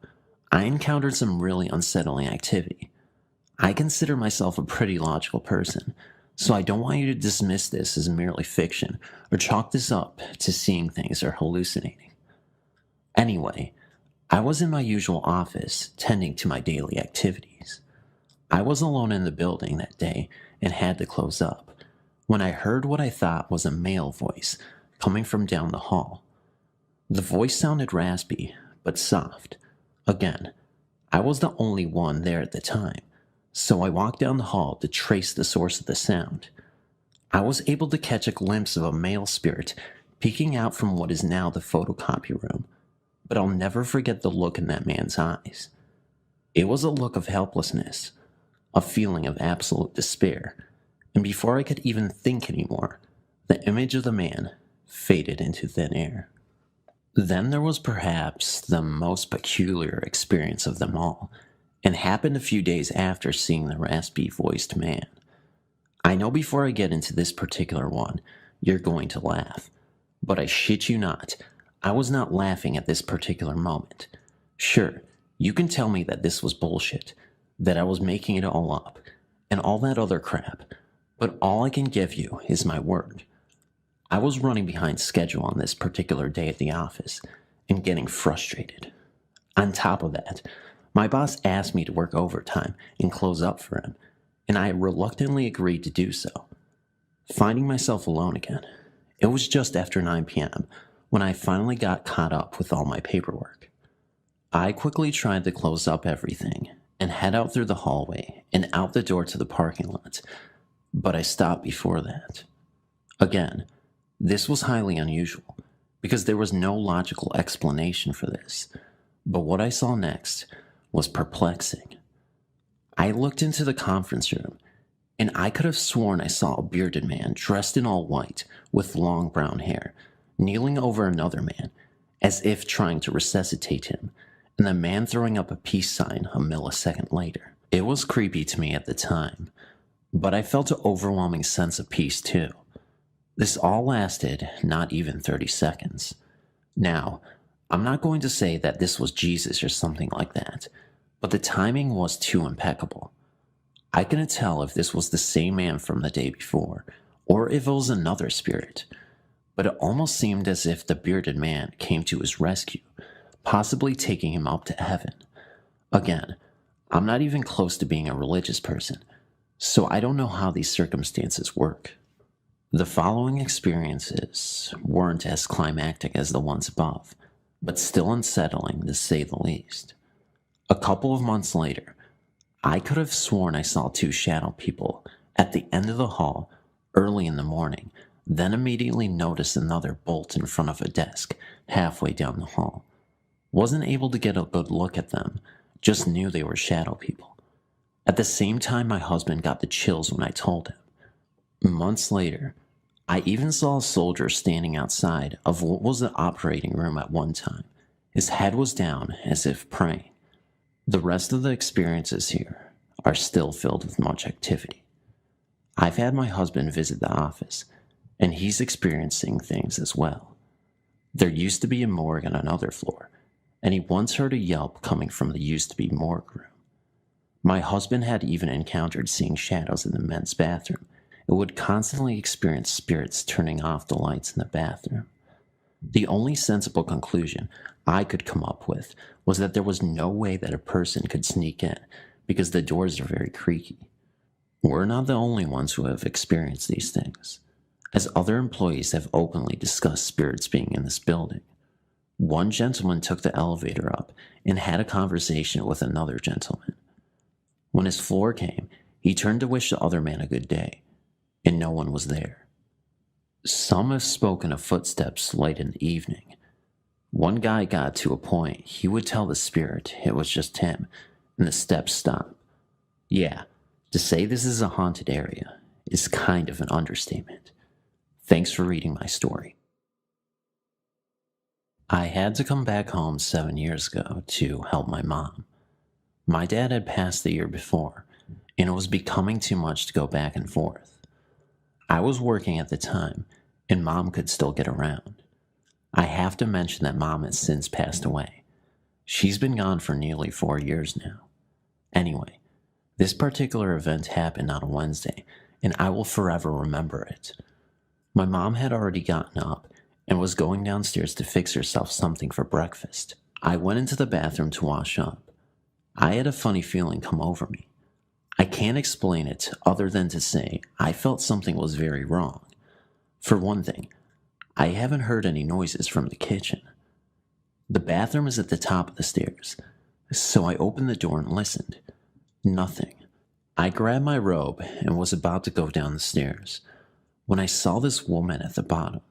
Speaker 2: I encountered some really unsettling activity. I consider myself a pretty logical person, so I don't want you to dismiss this as merely fiction or chalk this up to seeing things or hallucinating. Anyway, I was in my usual office tending to my daily activities. I was alone in the building that day and had to close up when I heard what I thought was a male voice coming from down the hall. The voice sounded raspy, but soft. Again, I was the only one there at the time, so I walked down the hall to trace the source of the sound. I was able to catch a glimpse of a male spirit peeking out from what is now the photocopy room, but I'll never forget the look in that man's eyes. It was a look of helplessness, a feeling of absolute despair, and before I could even think anymore, the image of the man faded into thin air. Then there was perhaps the most peculiar experience of them all, and happened a few days after seeing the raspy-voiced man. I know before I get into this particular one, you're going to laugh, but I shit you not, I was not laughing at this particular moment. Sure, you can tell me that this was bullshit, that I was making it all up, and all that other crap, but all I can give you is my word. I was running behind schedule on this particular day at the office and getting frustrated. On top of that, my boss asked me to work overtime and close up for him, and I reluctantly agreed to do so. Finding myself alone again, it was just after 9 p.m. when I finally got caught up with all my paperwork. I quickly tried to close up everything and head out through the hallway and out the door to the parking lot, but I stopped before that. Again, this was highly unusual because there was no logical explanation for this, but what I saw next was perplexing. I looked into the conference room, and I could have sworn I saw a bearded man dressed in all white with long brown hair, kneeling over another man, as if trying to resuscitate him, and the man throwing up a peace sign a millisecond later. It was creepy to me at the time, but I felt an overwhelming sense of peace too. This all lasted not even 30 seconds. Now, I'm not going to say that this was Jesus or something like that, but the timing was too impeccable. I couldn't tell if this was the same man from the day before, or if it was another spirit, but it almost seemed as if the bearded man came to his rescue, possibly taking him up to heaven. Again, I'm not even close to being a religious person, so I don't know how these circumstances work. The following experiences weren't as climactic as the ones above, but still unsettling to say the least. A couple of months later, I could have sworn I saw 2 shadow people at the end of the hall early in the morning, then immediately noticed another bolt in front of a desk halfway down the hall. Wasn't able to get a good look at them, just knew they were shadow people. At the same time, my husband got the chills when I told him. Months later, I even saw a soldier standing outside of what was the operating room at one time. His head was down as if praying. The rest of the experiences here are still filled with much activity. I've had my husband visit the office, and he's experiencing things as well. There used to be a morgue on another floor, and he once heard a yelp coming from the used-to-be morgue room. My husband had even encountered seeing shadows in the men's bathroom and would constantly experience spirits turning off the lights in the bathroom. The only sensible conclusion I could come up with was that there was no way that a person could sneak in because the doors are very creaky. We're not the only ones who have experienced these things, as other employees have openly discussed spirits being in this building. One gentleman took the elevator up and had a conversation with another gentleman. When his floor came, he turned to wish the other man a good day, and no one was there. Some have spoken of footsteps late in the evening. One guy got to a point he would tell the spirit it was just him, and the steps stopped. Yeah, to say this is a haunted area is kind of an understatement. Thanks for reading my story. I had to come back home 7 years ago to help my mom. My dad had passed the year before, and it was becoming too much to go back and forth. I was working at the time, and Mom could still get around. I have to mention that Mom has since passed away. She's been gone for nearly 4 years now. Anyway, this particular event happened on a Wednesday, and I will forever remember it. My mom had already gotten up and was going downstairs to fix herself something for breakfast. I went into the bathroom to wash up. I had a funny feeling come over me. I can't explain it other than to say I felt something was very wrong. For one thing, I haven't heard any noises from the kitchen. The bathroom is at the top of the stairs, so I opened the door and listened. Nothing. I grabbed my robe and was about to go down the stairs when I saw this woman at the bottom.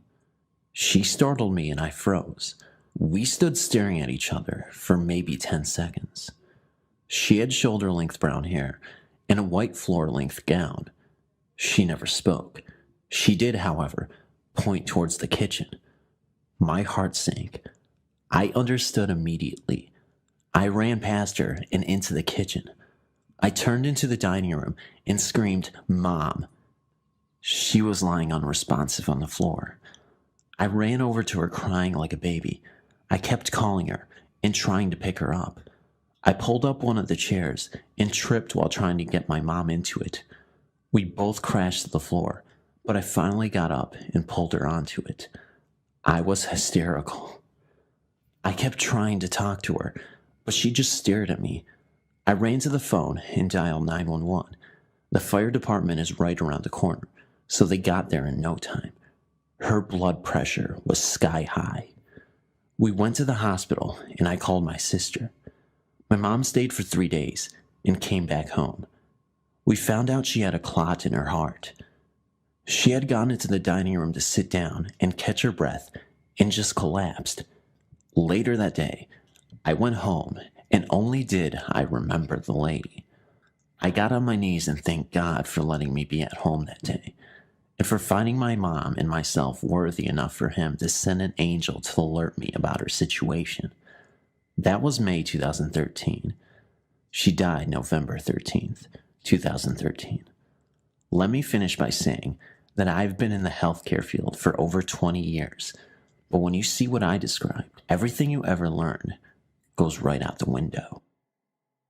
Speaker 2: She startled me and I froze. We stood staring at each other for maybe 10 seconds. She had shoulder-length brown hair and a white floor-length gown. She never spoke. She did, however, point towards the kitchen. My heart sank. I understood immediately. I ran past her and into the kitchen. I turned into the dining room and screamed, "Mom." She was lying unresponsive on the floor. I ran over to her crying like a baby. I kept calling her and trying to pick her up. I pulled up one of the chairs and tripped while trying to get my mom into it. We both crashed to the floor, but I finally got up and pulled her onto it. I was hysterical. I kept trying to talk to her, but she just stared at me. I ran to the phone and dialed 911. The fire department is right around the corner, so they got there in no time. Her blood pressure was sky high. We went to the hospital and I called my sister. My mom stayed for 3 days and came back home. We found out she had a clot in her heart. She had gone into the dining room to sit down and catch her breath and just collapsed. Later that day, I went home and only did I remember the lady. I got on my knees and thanked God for letting me be at home that day, and for finding my mom and myself worthy enough for him to send an angel to alert me about her situation. That was May 2013. She died November 13th, 2013. Let me finish by saying that I've been in the healthcare field for over 20 years, but when you see what I described, everything you ever learned goes right out the window.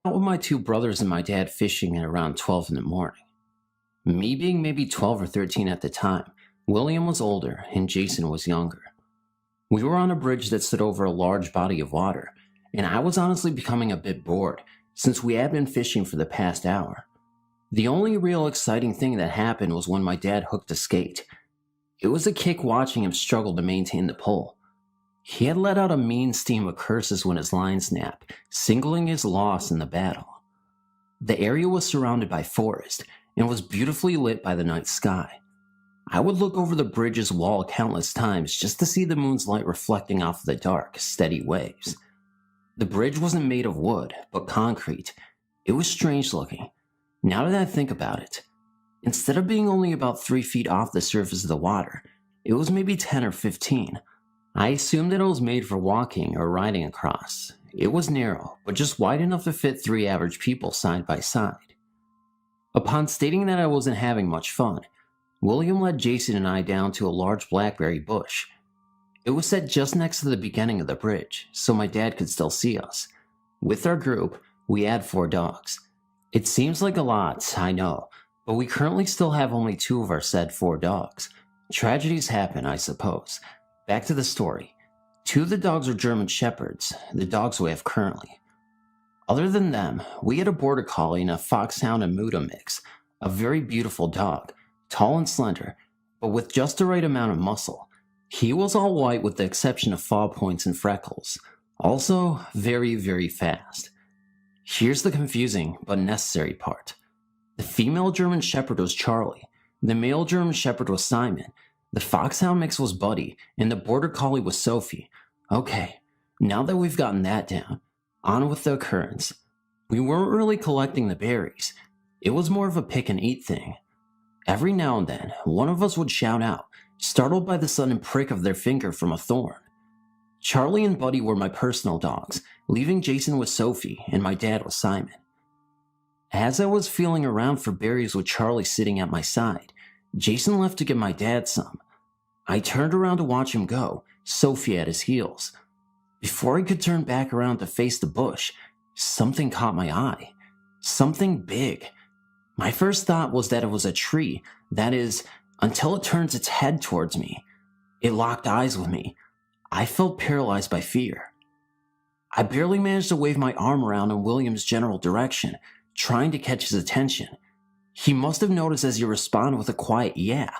Speaker 3: Out with my two brothers and my dad fishing at around 12 in the morning. Me being maybe 12 or 13 at the time, William was older and Jason was younger. We were on a bridge that stood over a large body of water, and I was honestly becoming a bit bored since we had been fishing for the past hour. The only real exciting thing that happened was when my dad hooked a skate. It was a kick watching him struggle to maintain the pole. He had let out a mean stream of curses when his line snapped, signaling his loss in the battle. The area was surrounded by forest and was beautifully lit by the night sky. I would look over the bridge's wall countless times just to see the moon's light reflecting off of the dark, steady waves. The bridge wasn't made of wood, but concrete. It was strange looking. Now that I think about it, instead of being only about 3 feet off the surface of the water, it was maybe 10 or 15. I assumed that it was made for walking or riding across. It was narrow, but just wide enough to fit 3 average people side by side. Upon stating that I wasn't having much fun, William led Jason and I down to a large blackberry bush. It was set just next to the beginning of the bridge, so my dad could still see us. With our group, we had 4 dogs. It seems like a lot, I know, but we currently still have only 2 of our said 4 dogs. Tragedies happen, I suppose. Back to the story. 2 of the dogs are German Shepherds, the dogs we have currently. Other than them, we had a border collie and a foxhound and Muda mix, a very beautiful dog, tall and slender, but with just the right amount of muscle.
Speaker 2: He was all white with the exception of fall points and freckles. Also, very, very fast. Here's the confusing but necessary part. The female German Shepherd was Charlie, the male German Shepherd was Simon, the Foxhound mix was Buddy, and the Border Collie was Sophie. Okay, now that we've gotten that down, on with the occurrence. We weren't really collecting the berries. It was more of a pick and eat thing. Every now and then, one of us would shout out, startled by the sudden prick of their finger from a thorn. Charlie and Buddy were my personal dogs, leaving Jason with Sophie, and my dad was Simon. As I was feeling around for berries with Charlie sitting at my side, Jason left to get my dad some. I turned around to watch him go, Sophie at his heels. Before I could turn back around to face the bush, something caught my eye. Something big. My first thought was that it was a tree, that is, until it turns its head towards me. It locked eyes with me. I felt paralyzed by fear. I barely managed to wave my arm around in William's general direction, trying to catch his attention. He must have noticed as he responded with a quiet yeah.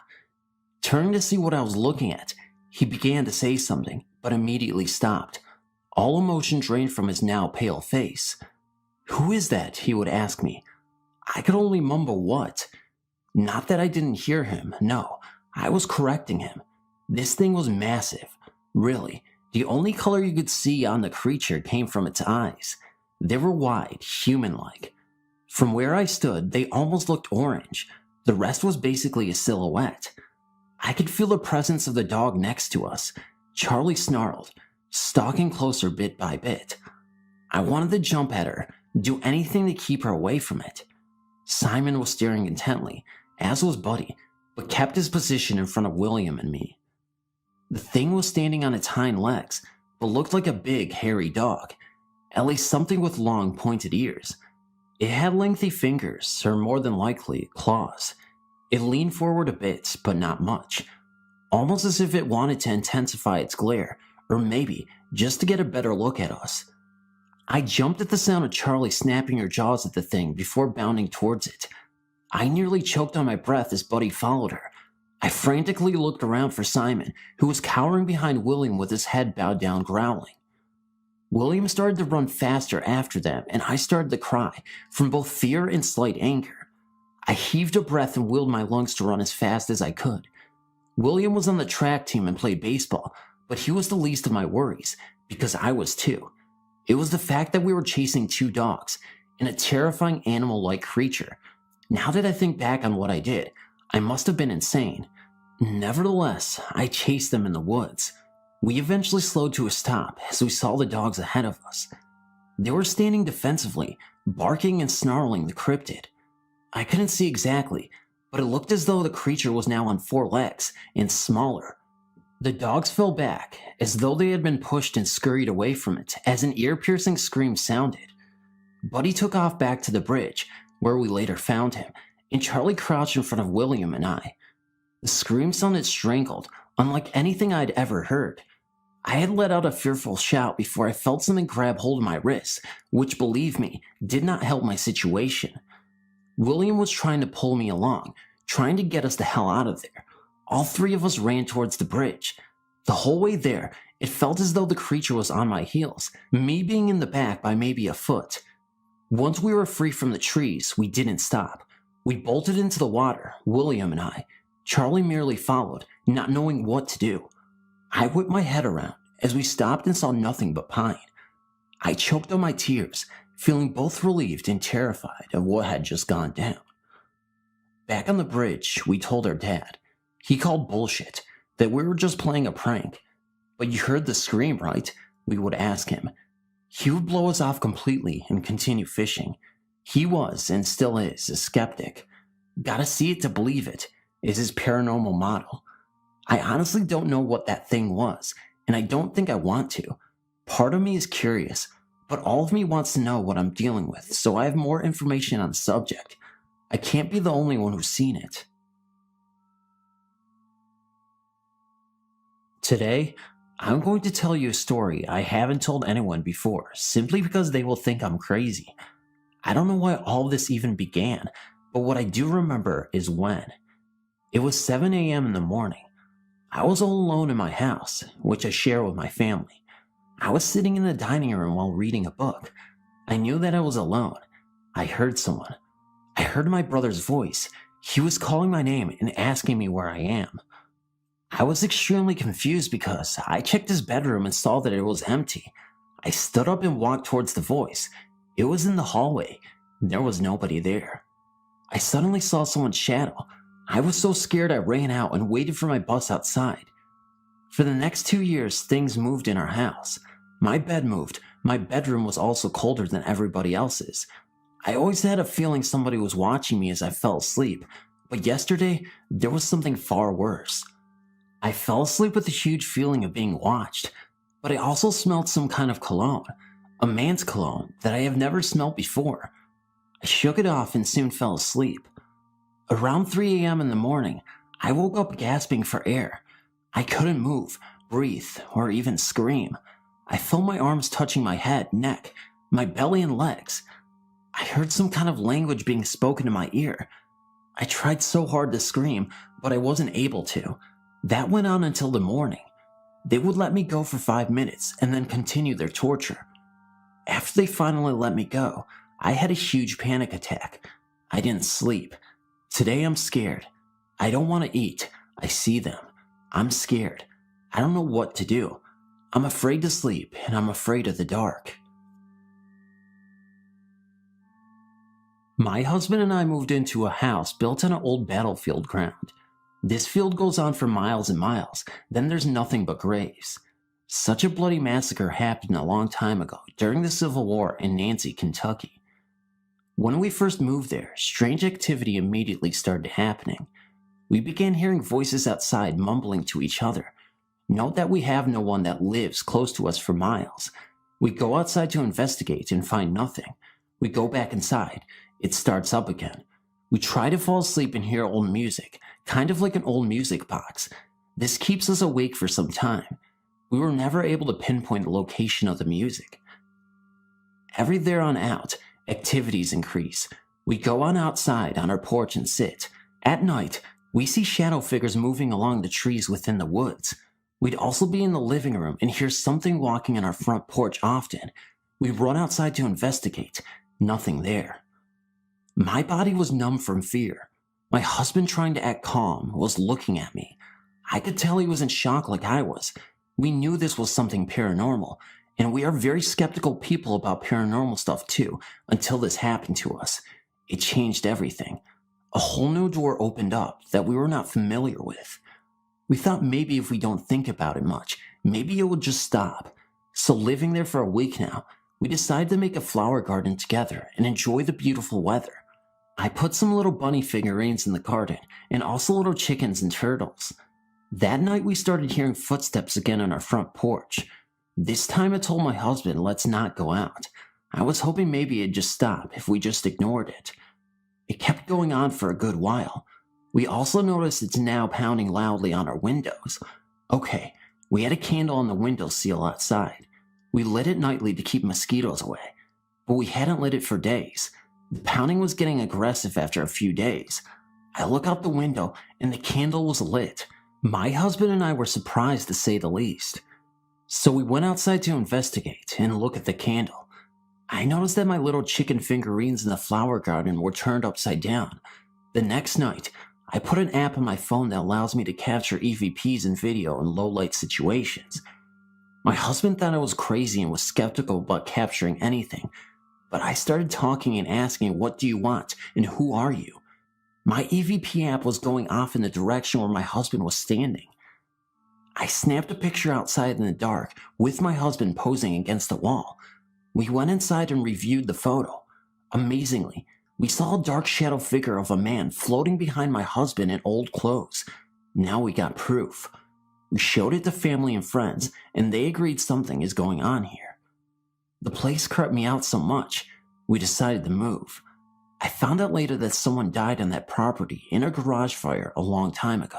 Speaker 2: Turning to see what I was looking at, he began to say something, but immediately stopped. All emotion drained from his now pale face. "Who is that?" he would ask me. I could only mumble what. Not that I didn't hear him, no, I was correcting him. This thing was massive. Really, the only color you could see on the creature came from its eyes. They were wide, human-like. From where I stood, they almost looked orange. The rest was basically a silhouette. I could feel the presence of the dog next to us. Charlie snarled, stalking closer bit by bit. I wanted to jump at her, do anything to keep her away from it. Simon was staring intently, as was Buddy, but kept his position in front of William and me. The thing was standing on its hind legs, but looked like a big, hairy dog, at least something with long, pointed ears. It had lengthy fingers, or more than likely, claws. It leaned forward a bit, but not much, almost as if it wanted to intensify its glare, or maybe just to get a better look at us. I jumped at the sound of Charlie snapping her jaws at the thing before bounding towards it. I nearly choked on my breath as Buddy followed her. I frantically looked around for Simon, who was cowering behind William with his head bowed down, growling. William started to run faster after them, and I started to cry, from both fear and slight anger. I heaved a breath and willed my lungs to run as fast as I could. William was on the track team and played baseball, but he was the least of my worries, because I was too. It was the fact that we were chasing two dogs, and a terrifying animal-like creature. Now that I think back on what I did, I must have been insane. Nevertheless, I chased them in the woods. We eventually slowed to a stop as we saw the dogs ahead of us. They were standing defensively, barking and snarling the cryptid. I couldn't see exactly, but it looked as though the creature was now on 4 legs and smaller. The dogs fell back, as though they had been pushed and scurried away from it as an ear-piercing scream sounded. Buddy took off back to the bridge, where we later found him, and Charlie crouched in front of William and I. The scream sounded strangled, unlike anything I'd ever heard. I had let out a fearful shout before I felt something grab hold of my wrist, which, believe me, did not help my situation. William was trying to pull me along, trying to get us the hell out of there. All 3 of us ran towards the bridge. The whole way there, it felt as though the creature was on my heels, me being in the back by maybe a foot. Once we were free from the trees, we didn't stop. We bolted into the water, William and I. Charlie merely followed, not knowing what to do. I whipped my head around as we stopped and saw nothing but pine. I choked on my tears, feeling both relieved and terrified of what had just gone down. Back on the bridge, we told our dad. He called bullshit, that we were just playing a prank. "But you heard the scream, right?" we would ask him. He would blow us off completely and continue fishing. He was, and still is, a skeptic. Gotta see it to believe it is his paranormal motto. I honestly don't know what that thing was, and I don't think I want to. Part of me is curious, but all of me wants to know what I'm dealing with, so I have more information on the subject. I can't be the only one who's seen it. Today, I'm going to tell you a story I haven't told anyone before, simply because they will think I'm crazy. I don't know why all this even began, but what I do remember is when. It was 7 a.m. in the morning.
Speaker 6: I was all alone in my house, which I share with my family. I was sitting in the dining room while reading a book. I knew that I was alone. I heard someone. I heard my brother's voice. He was calling my name and asking me where I am. I was extremely confused because I checked his bedroom and saw that it was empty. I stood up and walked towards the voice. It was in the hallway. There was nobody there. I suddenly saw someone's shadow. I was so scared I ran out and waited for my bus outside. For the next 2 years, things moved in our house. My bed moved. My bedroom was also colder than everybody else's. I always had a feeling somebody was watching me as I fell asleep, but yesterday, there was something far worse. I fell asleep with a huge feeling of being watched, but I also smelled some kind of cologne, a man's cologne that I have never smelled before. I shook it off and soon fell asleep. Around 3 a.m. in the morning, I woke up gasping for air. I couldn't move, breathe, or even scream. I felt my arms touching my head, neck, my belly, and legs. I heard some kind of language being spoken in my ear. I tried so hard to scream, but I wasn't able to. That went on until the morning. They would let me go for 5 minutes and then continue their torture. After they finally let me go, I had a huge panic attack. I didn't sleep. Today I'm scared. I don't want to eat. I see them. I'm scared. I don't know what to do. I'm afraid to sleep, and I'm afraid of the dark. My husband and I moved into a house built on an old battlefield ground. This field goes on for miles and miles, then there's nothing but graves. Such a bloody massacre happened a long time ago during the Civil War in Nancy, Kentucky. When we first moved there, strange activity immediately started happening. We began hearing voices outside mumbling to each other. Note that we have no one that lives close to us for miles. We go outside to investigate and find nothing. We go back inside. It starts up again. We try to fall asleep and hear old music, kind of like an old music box. This keeps us awake for some time. We were never able to pinpoint the location of the music. Every there on out, activities increase. We go on outside on our porch and sit. At night, we see shadow figures moving along the trees within the woods. We'd also be in the living room and hear something walking on our front porch often. We run outside to investigate. Nothing there. My body was numb from fear. My husband, trying to act calm, was looking at me. I could tell he was in shock like I was. We knew this was something paranormal, and we are very skeptical people about paranormal stuff too, until this happened to us. It changed everything. A whole new door opened up that we were not familiar with. We thought maybe if we don't think about it much, maybe it would just stop. So living there for a week now, we decided to make a flower garden together and enjoy the beautiful weather. I put some little bunny figurines in the garden, and also little chickens and turtles. That night we started hearing footsteps again on our front porch. This time I told my husband, let's not go out. I was hoping maybe it'd just stop if we just ignored it. It kept going on for a good while. We also noticed it's now pounding loudly on our windows. Okay, we had a candle on the windowsill outside. We lit it nightly to keep mosquitoes away, but we hadn't lit it for days. The pounding was getting aggressive after a few days. I look out the window and the candle was lit. My husband and I were surprised to say the least. So we went outside to investigate and look at the candle. I noticed that my little chicken figurines in the flower garden were turned upside down. The next night, I put an app on my phone that allows me to capture EVPs in video in low-light situations. My husband thought I was crazy and was skeptical about capturing anything, but I started talking and asking, what do you want and who are you? My EVP app was going off in the direction where my husband was standing. I snapped a picture outside in the dark with my husband posing against the wall. We went inside and reviewed the photo. Amazingly, we saw a dark shadow figure of a man floating behind my husband in old clothes. Now we got proof. We showed it to family and friends, and they agreed something is going on here. The place crept me out so much, we decided to move. I found out later that someone died on that property in a garage fire a long time ago.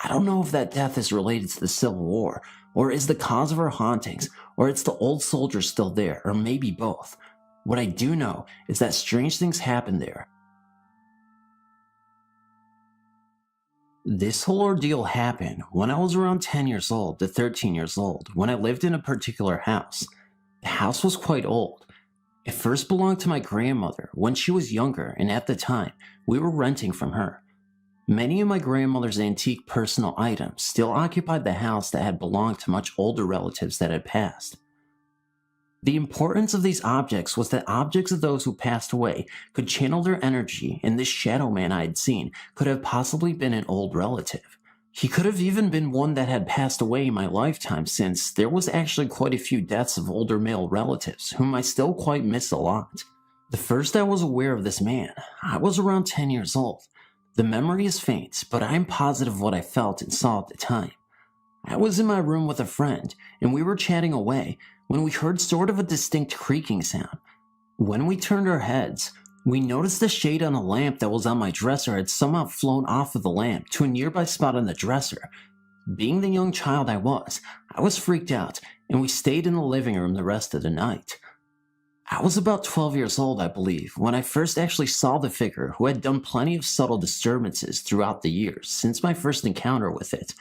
Speaker 6: I don't know if that death is related to the Civil War, or is the cause of our hauntings, or it's the old soldiers still there, or maybe both. What I do know is that strange things happen there.
Speaker 2: This whole ordeal happened when I was around 10 years old to 13 years old when I lived in a particular house. The house was quite old. It first belonged to my grandmother when she was younger, and at the time, we were renting from her. Many of my grandmother's antique personal items still occupied the house that had belonged to much older relatives that had passed. The importance of these objects was that objects of those who passed away could channel their energy, and this shadow man I had seen could have possibly been an old relative. He could have even been one that had passed away in my lifetime, since there was actually quite a few deaths of older male relatives whom I still quite miss a lot. The first I was aware of this man, I was around 10 years old. The memory is faint, but I am positive of what I felt and saw at the time. I was in my room with a friend, and we were chatting away when we heard sort of a distinct creaking sound. When we turned our heads, we noticed the shade on a lamp that was on my dresser had somehow flown off of the lamp to a nearby spot on the dresser. Being the young child I was freaked out, and we stayed in the living room the rest of the night. I was about 12 years old, I believe, when I first actually saw the figure who had done plenty of subtle disturbances throughout the years since my first encounter with it.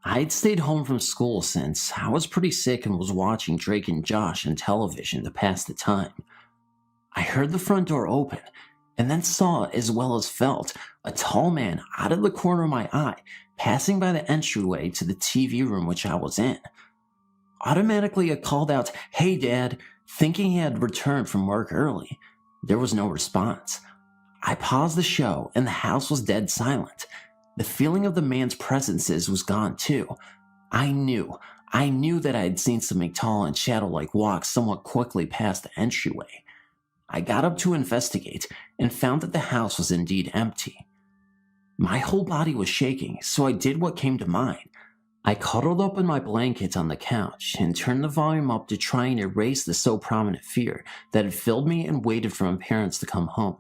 Speaker 2: I had stayed home from school since I was pretty sick and was watching Drake and Josh on television to pass the time. I heard the front door open, and then saw, as well as felt, a tall man out of the corner of my eye passing by the entryway to the TV room which I was in. Automatically I called out, "Hey Dad," thinking he had returned from work early. There was no response. I paused the show, and the house was dead silent. The feeling of the man's presences was gone too. I knew that I had seen something tall and shadow-like walk somewhat quickly past the entryway. I got up to investigate and found that the house was indeed empty. My whole body was shaking, so I did what came to mind. I cuddled up in my blanket on the couch and turned the volume up to try and erase the so prominent fear that had filled me and waited for my parents to come home.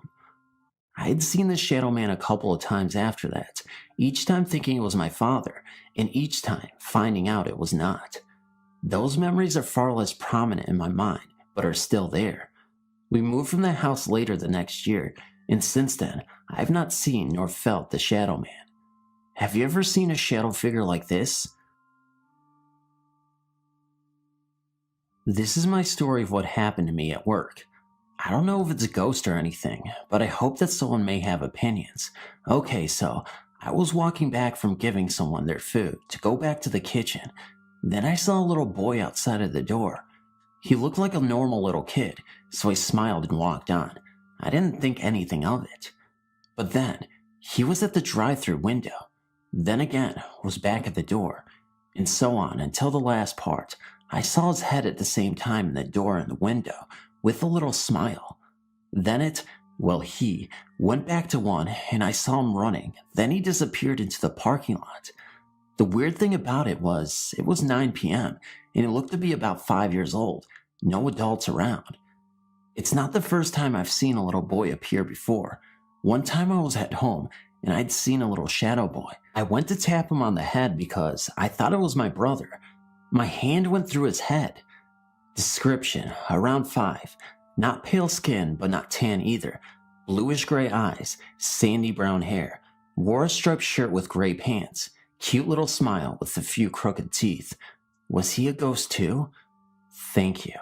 Speaker 2: I had seen the shadow man a couple of times after that, each time thinking it was my father, and each time finding out it was not. Those memories are far less prominent in my mind, but are still there. We moved from the house later the next year, and since then, I have not seen nor felt the shadow man. Have you ever seen a shadow figure like this? This is my story of what happened to me at work. I don't know if it's a ghost or anything, but I hope that someone may have opinions. Okay, so I was walking back from giving someone their food to go back to the kitchen. Then I saw a little boy outside of the door. He looked like a normal little kid, so I smiled and walked on. I didn't think anything of it. But then, he was at the drive-thru window. Then again, was back at the door. And so on until the last part. I saw his head at the same time in the door and the window, with a little smile. Then he went back to one, and I saw him running. Then he disappeared into the parking lot. The weird thing about it was 9 p.m., and it looked to be about 5 years old. No adults around. It's not the first time I've seen a little boy appear before. One time I was at home, and I'd seen a little shadow boy. I went to tap him on the head because I thought it was my brother. My hand went through his head. Description: around 5. Not pale skin, but not tan either. Bluish gray eyes, sandy brown hair. Wore a striped shirt with gray pants. Cute little smile with a few crooked teeth. Was he a ghost too? Thank you.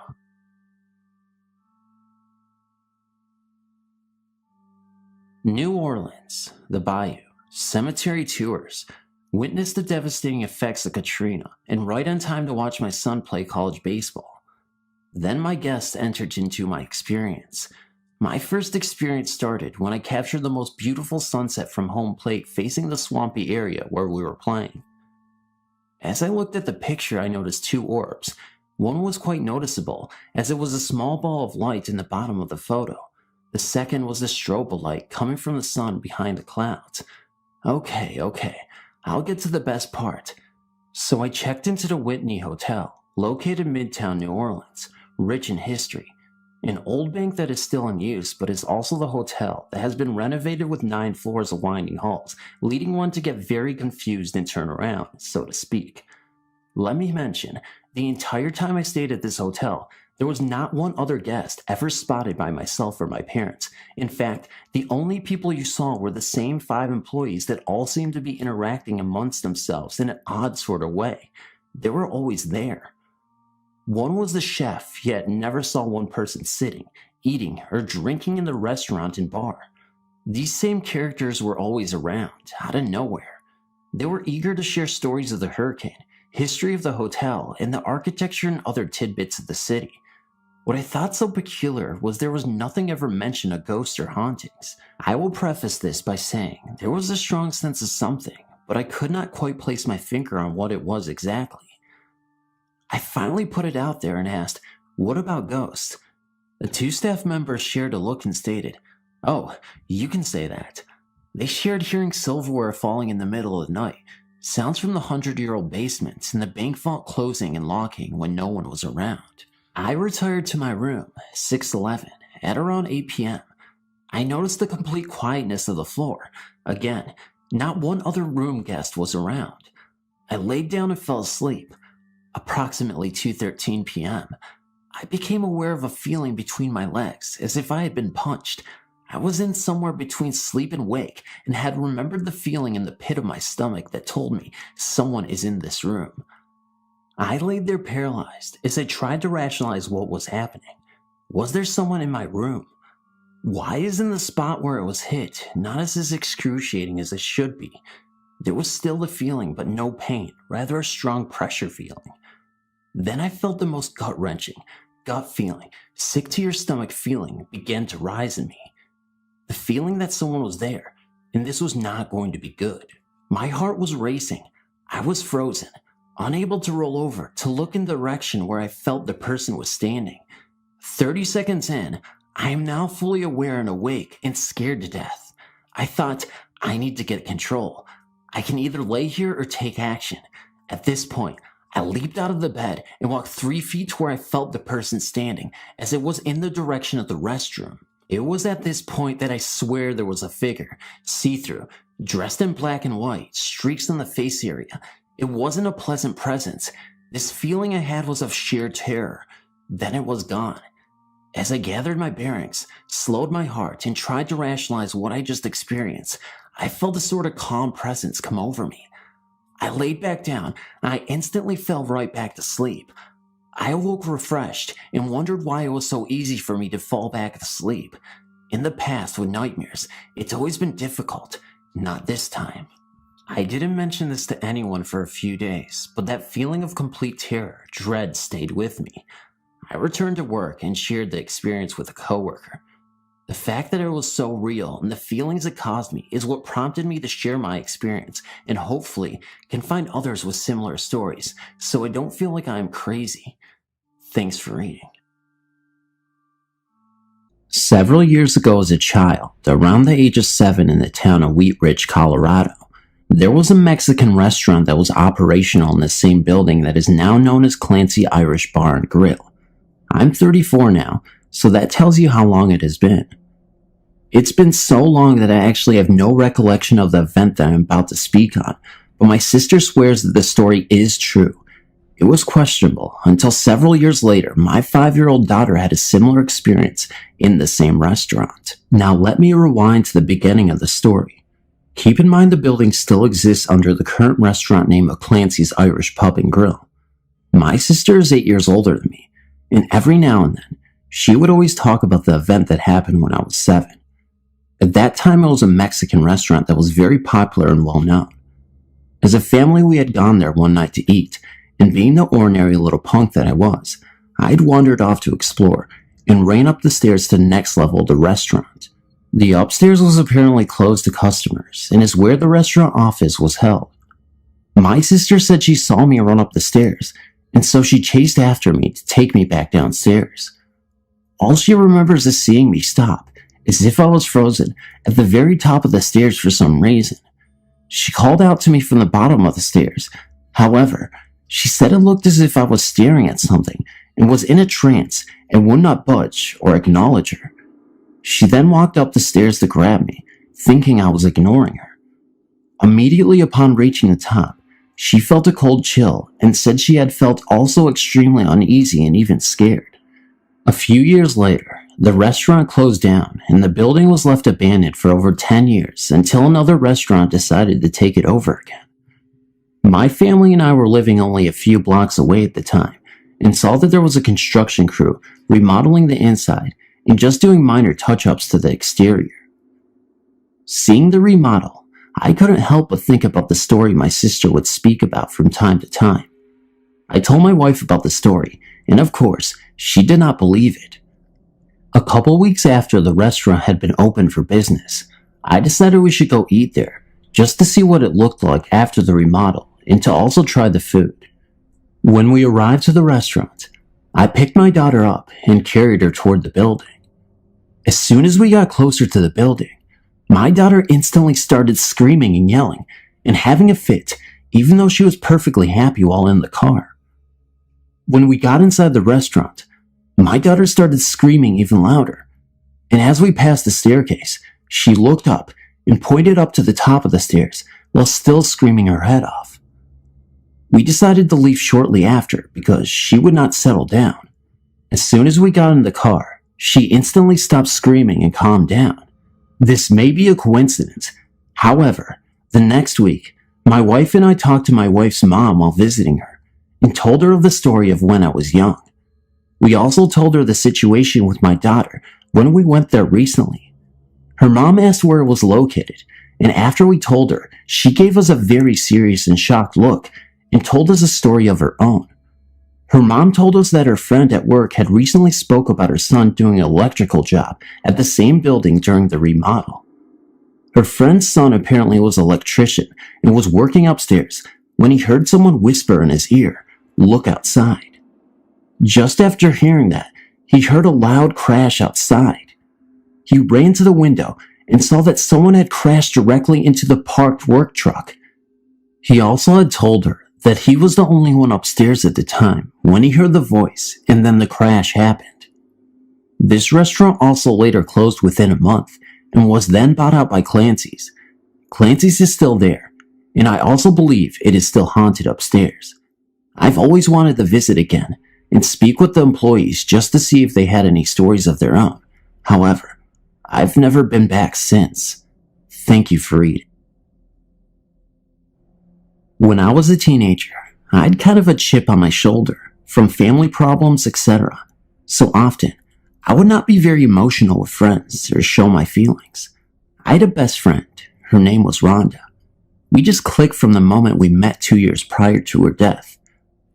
Speaker 2: New Orleans, the Bayou, cemetery tours. Witnessed the devastating effects of Katrina, and right on time to watch my son play college baseball. Then my guests entered into my experience. My first experience started when I captured the most beautiful sunset from home plate facing the swampy area where we were playing. As I looked at the picture, I noticed 2 orbs. One was quite noticeable, as it was a small ball of light in the bottom of the photo. The second was a strobe light coming from the sun behind the clouds. Okay, I'll get to the best part. So I checked into the Whitney Hotel, located Midtown New Orleans, rich in history. An old bank that is still in use, but is also the hotel that has been renovated with 9 floors of winding halls, leading one to get very confused and turn around, so to speak. Let me mention, the entire time I stayed at this hotel, There was not one other guest ever spotted by myself or my parents. In fact, the only people you saw were the same 5 employees that all seemed to be interacting amongst themselves in an odd sort of way. They were always there. One was the chef, yet never saw one person sitting, eating, or drinking in the restaurant and bar. These same characters were always around, out of nowhere. They were eager to share stories of the hurricane, history of the hotel, and the architecture and other tidbits of the city. What I thought so peculiar was there was nothing ever mentioned of ghosts or hauntings. I will preface this by saying there was a strong sense of something, but I could not quite place my finger on what it was exactly. I finally put it out there and asked, "What about ghosts?" The 2 staff members shared a look and stated, "Oh, you can say that." They shared hearing silverware falling in the middle of the night, sounds from the 100-year-old basement, and the bank vault closing and locking when no one was around. I retired to my room, 611, at around 8 p.m. I noticed the complete quietness of the floor. Again, not one other room guest was around. I laid down and fell asleep. Approximately 2:13 p.m., I became aware of a feeling between my legs, as if I had been punched. I was in somewhere between sleep and wake, and had remembered the feeling in the pit of my stomach that told me someone is in this room. I laid there paralyzed as I tried to rationalize what was happening. Was there someone in my room? Why isn't the spot where it was hit not as excruciating as it should be? There was still the feeling, but no pain, rather a strong pressure feeling. Then I felt the most gut-wrenching, gut feeling, sick to your stomach feeling began to rise in me. The feeling that someone was there, and this was not going to be good. My heart was racing. I was frozen, unable to roll over, to look in the direction where I felt the person was standing. 30 seconds in, I am now fully aware and awake and scared to death. I thought, I need to get control. I can either lay here or take action. At this point, I leaped out of the bed and walked 3 feet to where I felt the person standing, as it was in the direction of the restroom. It was at this point that I swear there was a figure, see-through, dressed in black and white, streaks on the face area. It wasn't a pleasant presence. This feeling I had was of sheer terror. Then it was gone. As I gathered my bearings, slowed my heart, and tried to rationalize what I just experienced, I felt a sort of calm presence come over me. I laid back down, and I instantly fell right back to sleep. I awoke refreshed and wondered why it was so easy for me to fall back asleep. In the past with nightmares, it's always been difficult. Not this time. I didn't mention this to anyone for a few days, but that feeling of complete terror, dread stayed with me. I returned to work and shared the experience with a coworker. The fact that it was so real and the feelings it caused me is what prompted me to share my experience, and hopefully can find others with similar stories, so I don't feel like I am crazy. Thanks for reading.
Speaker 6: Several years ago as a child, around the age of 7 in the town of Wheat Ridge, Colorado, there was a Mexican restaurant that was operational in the same building that is now known as Clancy Irish Bar and Grill. I'm 34 now, so that tells you how long it has been. It's been so long that I actually have no recollection of the event that I'm about to speak on, but my sister swears that the story is true. It was questionable until several years later, my 5-year-old daughter had a similar experience in the same restaurant. Now let me rewind to the beginning of the story. Keep in mind the building still exists under the current restaurant name of Clancy's Irish Pub and Grill. My sister is 8 years older than me, and every now and then, she would always talk about the event that happened when I was 7. At that time, it was a Mexican restaurant that was very popular and well known. As a family, we had gone there one night to eat, and being the ordinary little punk that I was, I'd wandered off to explore and ran up the stairs to the next level of the restaurant. The upstairs was apparently closed to customers and is where the restaurant office was held. My sister said she saw me run up the stairs, and so she chased after me to take me back downstairs. All she remembers is seeing me stop, as if I was frozen, at the very top of the stairs for some reason. She called out to me from the bottom of the stairs. However, she said it looked as if I was staring at something and was in a trance and would not budge or acknowledge her. She then walked up the stairs to grab me, thinking I was ignoring her. Immediately upon reaching the top, she felt a cold chill and said she had felt also extremely uneasy and even scared. A few years later, the restaurant closed down and the building was left abandoned for over 10 years until another restaurant decided to take it over again. My family and I were living only a few blocks away at the time and saw that there was a construction crew remodeling the inside and just doing minor touch-ups to the exterior. Seeing the remodel, I couldn't help but think about the story my sister would speak about from time to time. I told my wife about the story, and of course, she did not believe it. A couple weeks after the restaurant had been open for business, I decided we should go eat there, just to see what it looked like after the remodel, and to also try the food. When we arrived to the restaurant, I picked my daughter up and carried her toward the building. As soon as we got closer to the building, my daughter instantly started screaming and yelling, and having a fit, even though she was perfectly happy while in the car. When we got inside the restaurant, my daughter started screaming even louder, and as we passed the staircase, she looked up and pointed up to the top of the stairs while still screaming her head off. We decided to leave shortly after because she would not settle down. As soon as we got in the car, she instantly stopped screaming and calmed down. This may be a coincidence. However, the next week, my wife and I talked to my wife's mom while visiting her and told her of the story of when I was young. We also told her the situation with my daughter when we went there recently. Her mom asked where it was located, and after we told her, she gave us a very serious and shocked look and told us a story of her own. Her mom told us that her friend at work had recently spoke about her son doing an electrical job at the same building during the remodel. Her friend's son apparently was an electrician and was working upstairs when he heard someone whisper in his ear, "Look outside." Just after hearing that, he heard a loud crash outside. He ran to the window and saw that someone had crashed directly into the parked work truck. He also had told her that he was the only one upstairs at the time when he heard the voice and then the crash happened. This restaurant also later closed within a month and was then bought out by Clancy's. Clancy's is still there, and I also believe it is still haunted upstairs. I've always wanted to visit again and speak with the employees just to see if they had any stories of their own. However, I've never been back since. Thank you for reading. When I was a teenager, I had kind of a chip on my shoulder from family problems, etc. So often, I would not be very emotional with friends or show my feelings. I had a best friend. Her name was Rhonda. We just clicked from the moment we met 2 years prior to her death.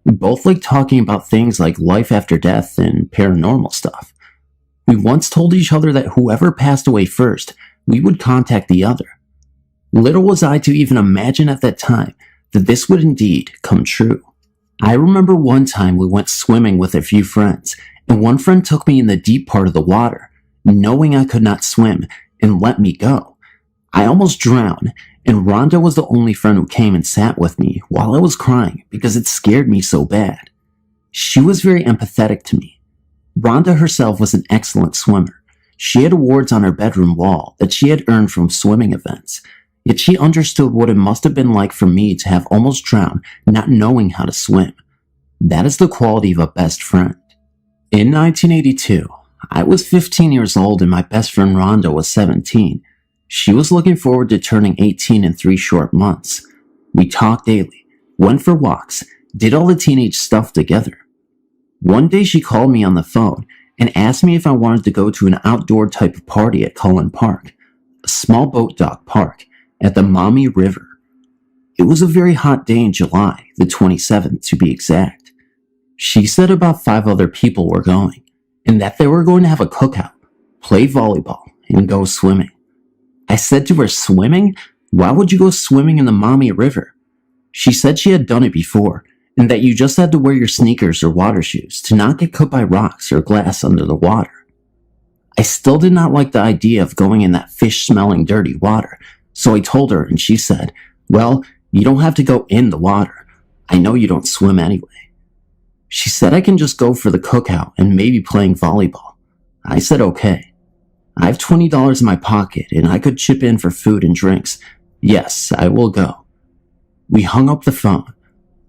Speaker 6: We both liked talking about things like life after death and paranormal stuff. We once told each other that whoever passed away first, we would contact the other. Little was I to even imagine at that time that this would indeed come true. I remember one time we went swimming with a few friends, and one friend took me in the deep part of the water, knowing I could not swim, and let me go. I almost drowned, and Rhonda was the only friend who came and sat with me while I was crying because it scared me so bad. She was very empathetic to me. Rhonda herself was an excellent swimmer. She had awards on her bedroom wall that she had earned from swimming events, yet she understood what it must have been like for me to have almost drowned not knowing how to swim. That is the quality of a best friend. In 1982, I was 15 years old and my best friend Rhonda was 17. She was looking forward to turning 18 in 3 short months. We talked daily, went for walks, did all the teenage stuff together. One day she called me on the phone and asked me if I wanted to go to an outdoor type of party at Cullen Park, a small boat dock park at the Maumee River. It was a very hot day in July, the 27th to be exact. She said about 5 other people were going, and that they were going to have a cookout, play volleyball, and go swimming. I said to her, "Swimming? Why would you go swimming in the Maumee River?" She said she had done it before, and that you just had to wear your sneakers or water shoes to not get cut by rocks or glass under the water. I still did not like the idea of going in that fish-smelling dirty water, so I told her, and she said, "Well, you don't have to go in the water. I know you don't swim anyway." She said I can just go for the cookout and maybe playing volleyball. I said okay. I have $20 in my pocket and I could chip in for food and drinks. Yes, I will go. We hung up the phone.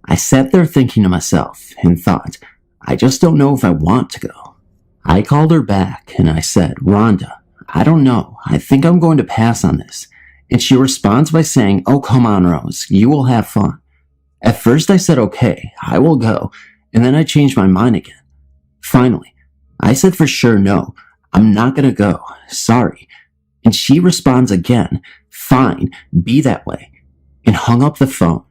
Speaker 6: I sat there thinking to myself and thought, I just don't know if I want to go. I called her back and I said, Rhonda, I don't know. I think I'm going to pass on this. And she responds by saying, oh, come on, Rose. You will have fun. At first I said, okay, I will go. And then I changed my mind again. Finally, I said for sure, no, I'm not going to go. Sorry. And she responds again, fine, be that way, and hung up the phone.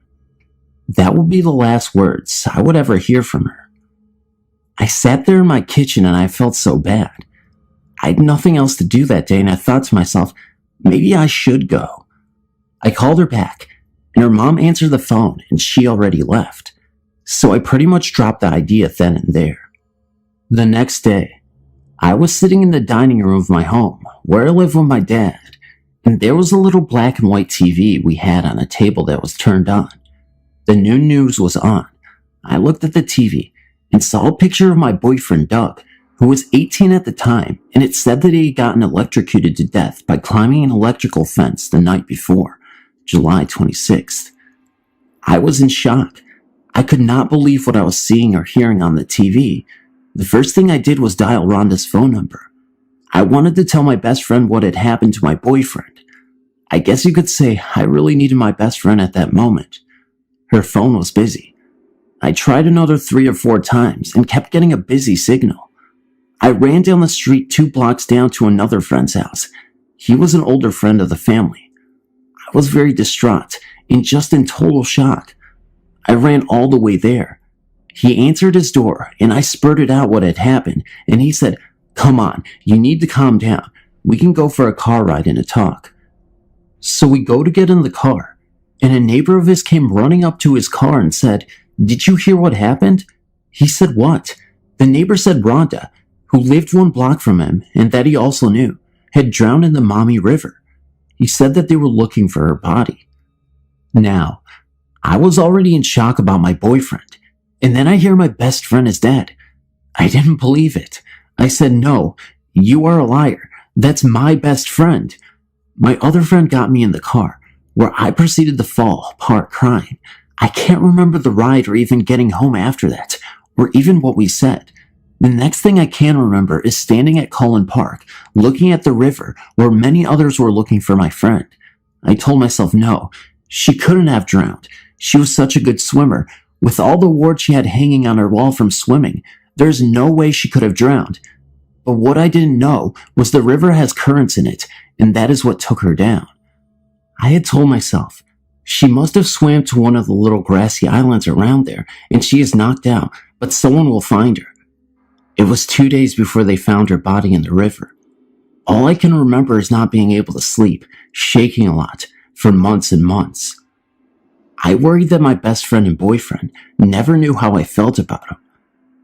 Speaker 6: That would be the last words I would ever hear from her. I sat there in my kitchen and I felt so bad. I had nothing else to do that day and I thought to myself, maybe I should go. I called her back and her mom answered the phone and she already left. So I pretty much dropped the idea then and there. The next day, I was sitting in the dining room of my home where I live with my dad, and there was a little black and white TV we had on a table that was turned on. The new news was on. I looked at the TV and saw a picture of my boyfriend Doug, who was 18 at the time, and it said that he had gotten electrocuted to death by climbing an electrical fence the night before, July 26th. I was in shock. I could not believe what I was seeing or hearing on the TV. The first thing I did was dial Rhonda's phone number. I wanted to tell my best friend what had happened to my boyfriend. I guess you could say I really needed my best friend at that moment. Her phone was busy. I tried another 3 or 4 times and kept getting a busy signal. I ran down the street 2 blocks down to another friend's house. He was an older friend of the family. I was very distraught and just in total shock. I ran all the way there. He answered his door and I spurted out what had happened and he said, come on, you need to calm down. We can go for a car ride and a talk. So we go to get in the car and a neighbor of his came running up to his car and said, did you hear what happened? He said, what? The neighbor said Rhonda, who lived 1 block from him and that he also knew, had drowned in the Maumee River. He said that they were looking for her body. Now, I was already in shock about my boyfriend, and then I hear my best friend is dead. I didn't believe it. I said, no, you are a liar. That's my best friend. My other friend got me in the car, where I proceeded to fall apart crying. I can't remember the ride or even getting home after that, or even what we said. The next thing I can remember is standing at Cullen Park, looking at the river where many others were looking for my friend. I told myself, no, she couldn't have drowned. She was such a good swimmer. With all the warts she had hanging on her wall from swimming, there's no way she could have drowned. But what I didn't know was the river has currents in it, and that is what took her down. I had told myself, she must have swam to one of the little grassy islands around there, and she is knocked out, but someone will find her. It was 2 days before they found her body in the river. All I can remember is not being able to sleep, shaking a lot, for months and months. I worried that my best friend and boyfriend never knew how I felt about him.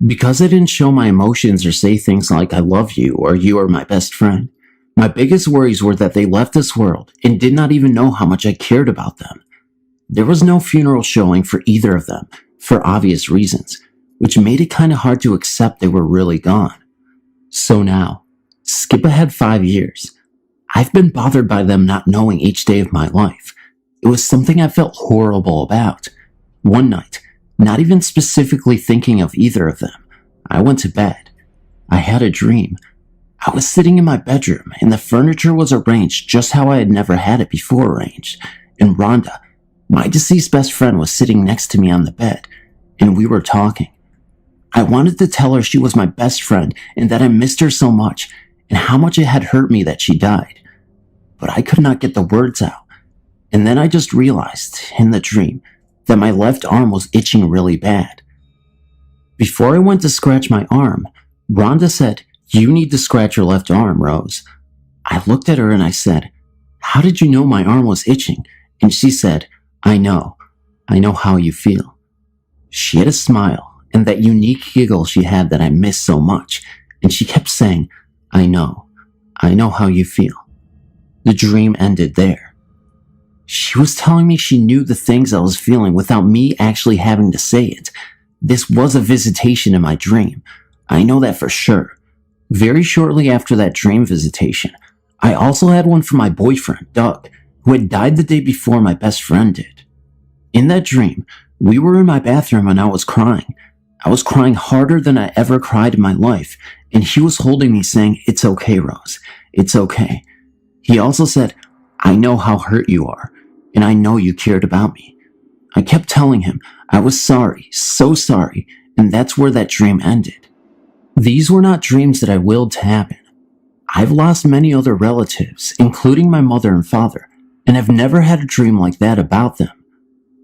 Speaker 6: Because I didn't show my emotions or say things like I love you or you are my best friend, my biggest worries were that they left this world and did not even know how much I cared about them. There was no funeral showing for either of them, for obvious reasons, which made it kind of hard to accept they were really gone. So now, skip ahead 5 years. I've been bothered by them not knowing each day of my life. It was something I felt horrible about. One night, not even specifically thinking of either of them, I went to bed. I had a dream. I was sitting in my bedroom and the furniture was arranged just how I had never had it before arranged. And Rhonda, my deceased best friend, was sitting next to me on the bed, and we were talking. I wanted to tell her she was my best friend and that I missed her so much and how much it had hurt me that she died. But I could not get the words out. And then I just realized, in the dream, that my left arm was itching really bad. Before I went to scratch my arm, Rhonda said, you need to scratch your left arm, Rose. I looked at her and I said, how did you know my arm was itching? And she said, I know how you feel. She had a smile and that unique giggle she had that I missed so much, and she kept saying, I know how you feel. The dream ended there. She was telling me she knew the things I was feeling without me actually having to say it. This was a visitation in my dream. I know that for sure. Very shortly after that dream visitation, I also had one from my boyfriend, Doug, who had died the day before my best friend did. In that dream, we were in my bathroom and I was crying. I I was crying harder than I ever cried in my life, and he was holding me saying, "It's okay, Rose. It's okay." He also said, "I know how hurt you are, and I know you cared about me." I kept telling him I was sorry, so sorry, and that's where that dream ended. These were not dreams that I willed to happen. I've lost many other relatives, including my mother and father, and have never had a dream like that about them.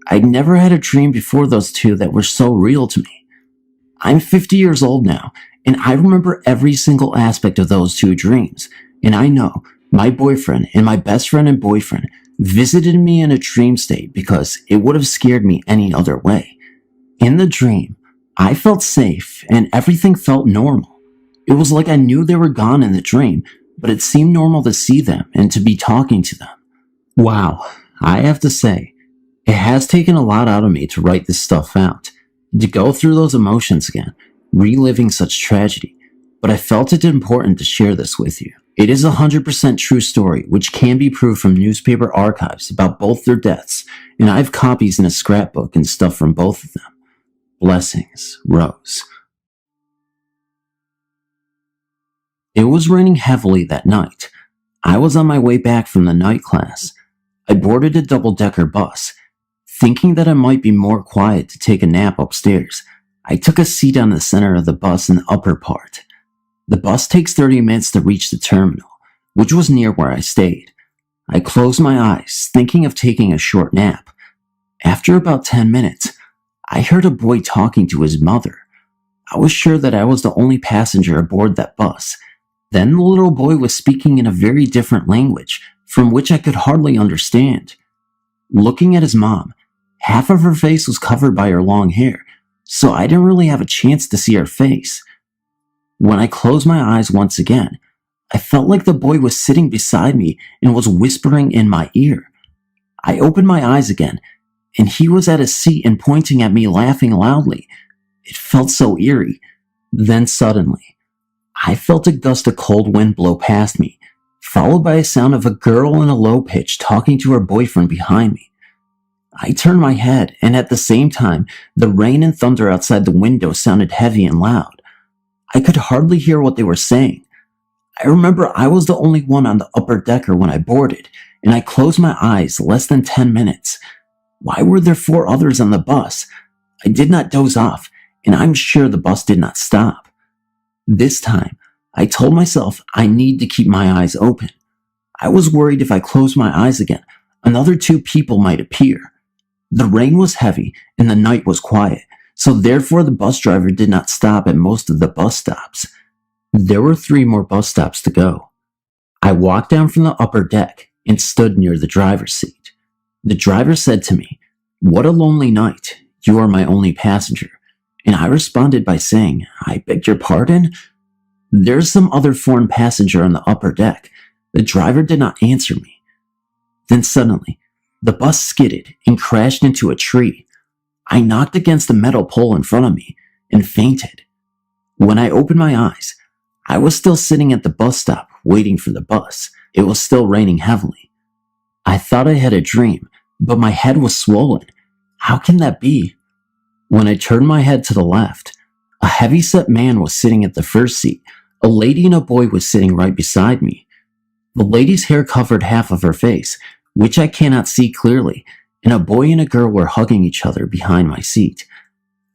Speaker 6: I'd never had a dream before those two that were so real to me. I'm 50 years old now, and I remember every single aspect of those two dreams, and I know my boyfriend and my best friend and boyfriend visited me in a dream state because it would have scared me any other way. In the dream, I felt safe and everything felt normal. It was like I knew they were gone in the dream, but it seemed normal to see them and to be talking to them. Wow, I have to say, it has taken a lot out of me to write this stuff out, to go through those emotions again, reliving such tragedy, but I felt it important to share this with you. It is a 100% true story, which can be proved from newspaper archives about both their deaths, and I have copies in a scrapbook and stuff from both of them. Blessings, Rose. It was raining heavily that night. I was on my way back from the night class. I boarded a double-decker bus. Thinking that I might be more quiet to take a nap upstairs, I took a seat on the center of the bus in the upper part. The bus takes 30 minutes to reach the terminal, which was near where I stayed. I closed my eyes, thinking of taking a short nap. After about 10 minutes, I heard a boy talking to his mother. I was sure that I was the only passenger aboard that bus. Then the little boy was speaking in a very different language, from which I could hardly understand. Looking at his mom, half of her face was covered by her long hair, so I didn't really have a chance to see her face. When I closed my eyes once again, I felt like the boy was sitting beside me and was whispering in my ear. I opened my eyes again, and he was at his seat and pointing at me, laughing loudly. It felt so eerie. Then suddenly, I felt a gust of cold wind blow past me, followed by a sound of a girl in a low pitch talking to her boyfriend behind me. I turned my head, and at the same time, the rain and thunder outside the window sounded heavy and loud. I could hardly hear what they were saying. I remember I was the only one on the upper decker when I boarded, and I closed my eyes less than 10 minutes. Why were there 4 others on the bus? I did not doze off, and I'm sure the bus did not stop. This time, I told myself I need to keep my eyes open. I was worried if I closed my eyes again, another 2 people might appear. The rain was heavy and the night was quiet, so therefore the bus driver did not stop at most of the bus stops. There were 3 more bus stops to go. I walked down from the upper deck and stood near the driver's seat. The driver said to me, "What a lonely night. You are my only passenger." And I responded by saying, "I beg your pardon?" "There's some other foreign passenger on the upper deck." The driver did not answer me. Then suddenly, the bus skidded and crashed into a tree. I knocked against the metal pole in front of me and fainted. When I opened my eyes, I was still sitting at the bus stop waiting for the bus. It was still raining heavily. I thought I had a dream, but my head was swollen. How can that be? When I turned my head to the left, a heavy-set man was sitting at the first seat. A lady and a boy was sitting right beside me. The lady's hair covered half of her face, which I cannot see clearly, and a boy and a girl were hugging each other behind my seat.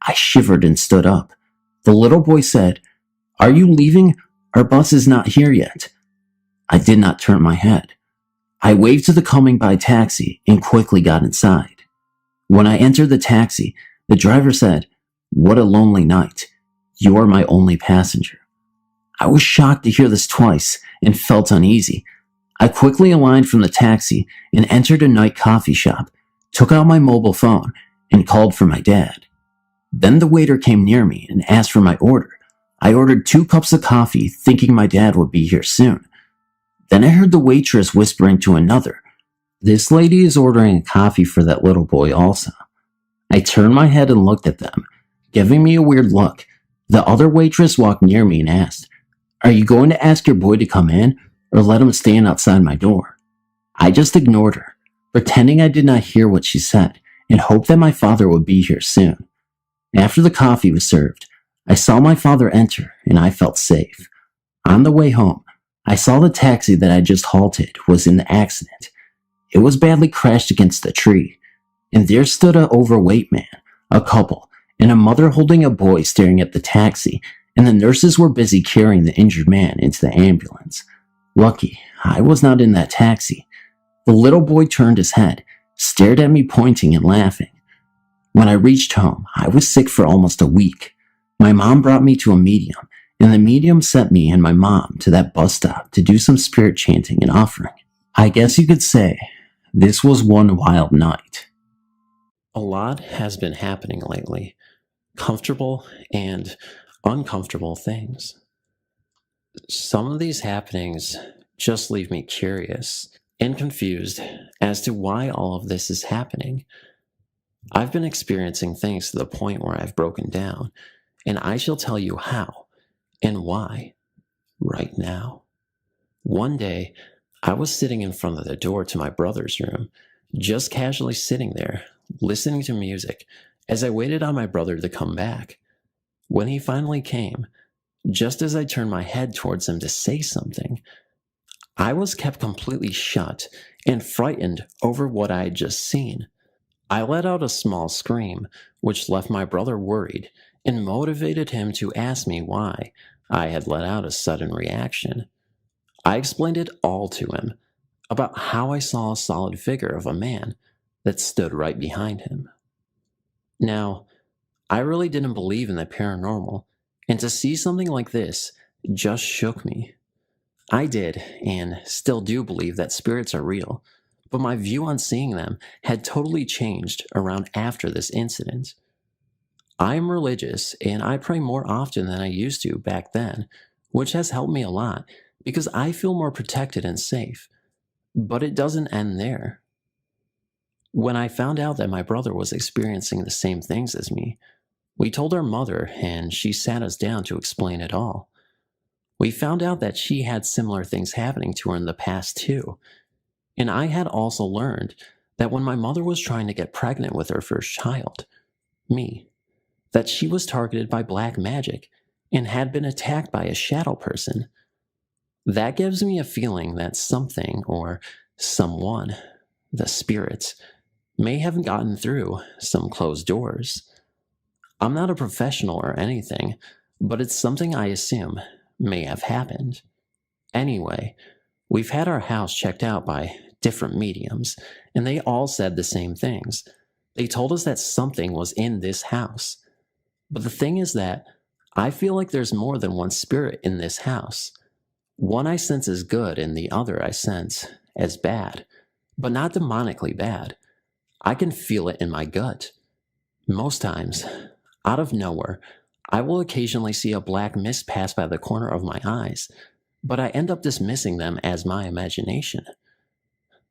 Speaker 6: I shivered and stood up. The little boy said, "Are you leaving? Our bus is not here yet." I did not turn my head. I waved to the coming by taxi and quickly got inside. When I entered the taxi, the driver said, "What a lonely night. You are my only passenger." I was shocked to hear this twice and felt uneasy. I quickly aligned from the taxi and entered a night coffee shop, took out my mobile phone, and called for my dad. Then the waiter came near me and asked for my order. I ordered 2 cups of coffee, thinking my dad would be here soon. Then I heard the waitress whispering to another, "This lady is ordering a coffee for that little boy also." I turned my head and looked at them, giving me a weird look. The other waitress walked near me and asked, "Are you going to ask your boy to come in, or let him stand outside my door?" I just ignored her, pretending I did not hear what she said, and hoped that my father would be here soon. After the coffee was served, I saw my father enter and I felt safe. On the way home, I saw the taxi that I just halted was in the accident. It was badly crashed against a tree, and there stood an overweight man, a couple, and a mother holding a boy staring at the taxi, and the nurses were busy carrying the injured man into the ambulance. Lucky, I was not in that taxi. The little boy turned his head, stared at me pointing and laughing. When I reached home, I was sick for almost a week. My mom brought me to a medium, and the medium sent me and my mom to that bus stop to do some spirit chanting and offering. I guess you could say this was one wild night.
Speaker 2: A lot has been happening lately. Comfortable and uncomfortable things. Some of these happenings just leave me curious and confused as to why all of this is happening. I've been experiencing things to the point where I've broken down, and I shall tell you how and why right now. One day, I was sitting in front of the door to my brother's room, just casually sitting there, listening to music as I waited on my brother to come back. When he finally came, just as I turned my head towards him to say something, I was kept completely shut and frightened over what I had just seen. I let out a small scream, which left my brother worried and motivated him to ask me why I had let out a sudden reaction. I explained it all to him about how I saw a solid figure of a man that stood right behind him. Now, I really didn't believe in the paranormal, and to see something like this just shook me. I did, and still do believe that spirits are real, but my view on seeing them had totally changed around after this incident. I am religious, and I pray more often than I used to back then, which has helped me a lot because I feel more protected and safe. But it doesn't end there. When I found out that my brother was experiencing the same things as me, we told our mother, and she sat us down to explain it all. We found out that she had similar things happening to her in the past too. And I had also learned that when my mother was trying to get pregnant with her first child, me, that she was targeted by black magic and had been attacked by a shadow person. That gives me a feeling that something or someone, the spirits, may have gotten through some closed doors. I'm not a professional or anything, but it's something I assume may have happened. Anyway, we've had our house checked out by different mediums, and they all said the same things. They told us that something was in this house. But the thing is that I feel like there's more than one spirit in this house. One I sense as good and the other I sense as bad, but not demonically bad. I can feel it in my gut. Most times, out of nowhere, I will occasionally see a black mist pass by the corner of my eyes, but I end up dismissing them as my imagination.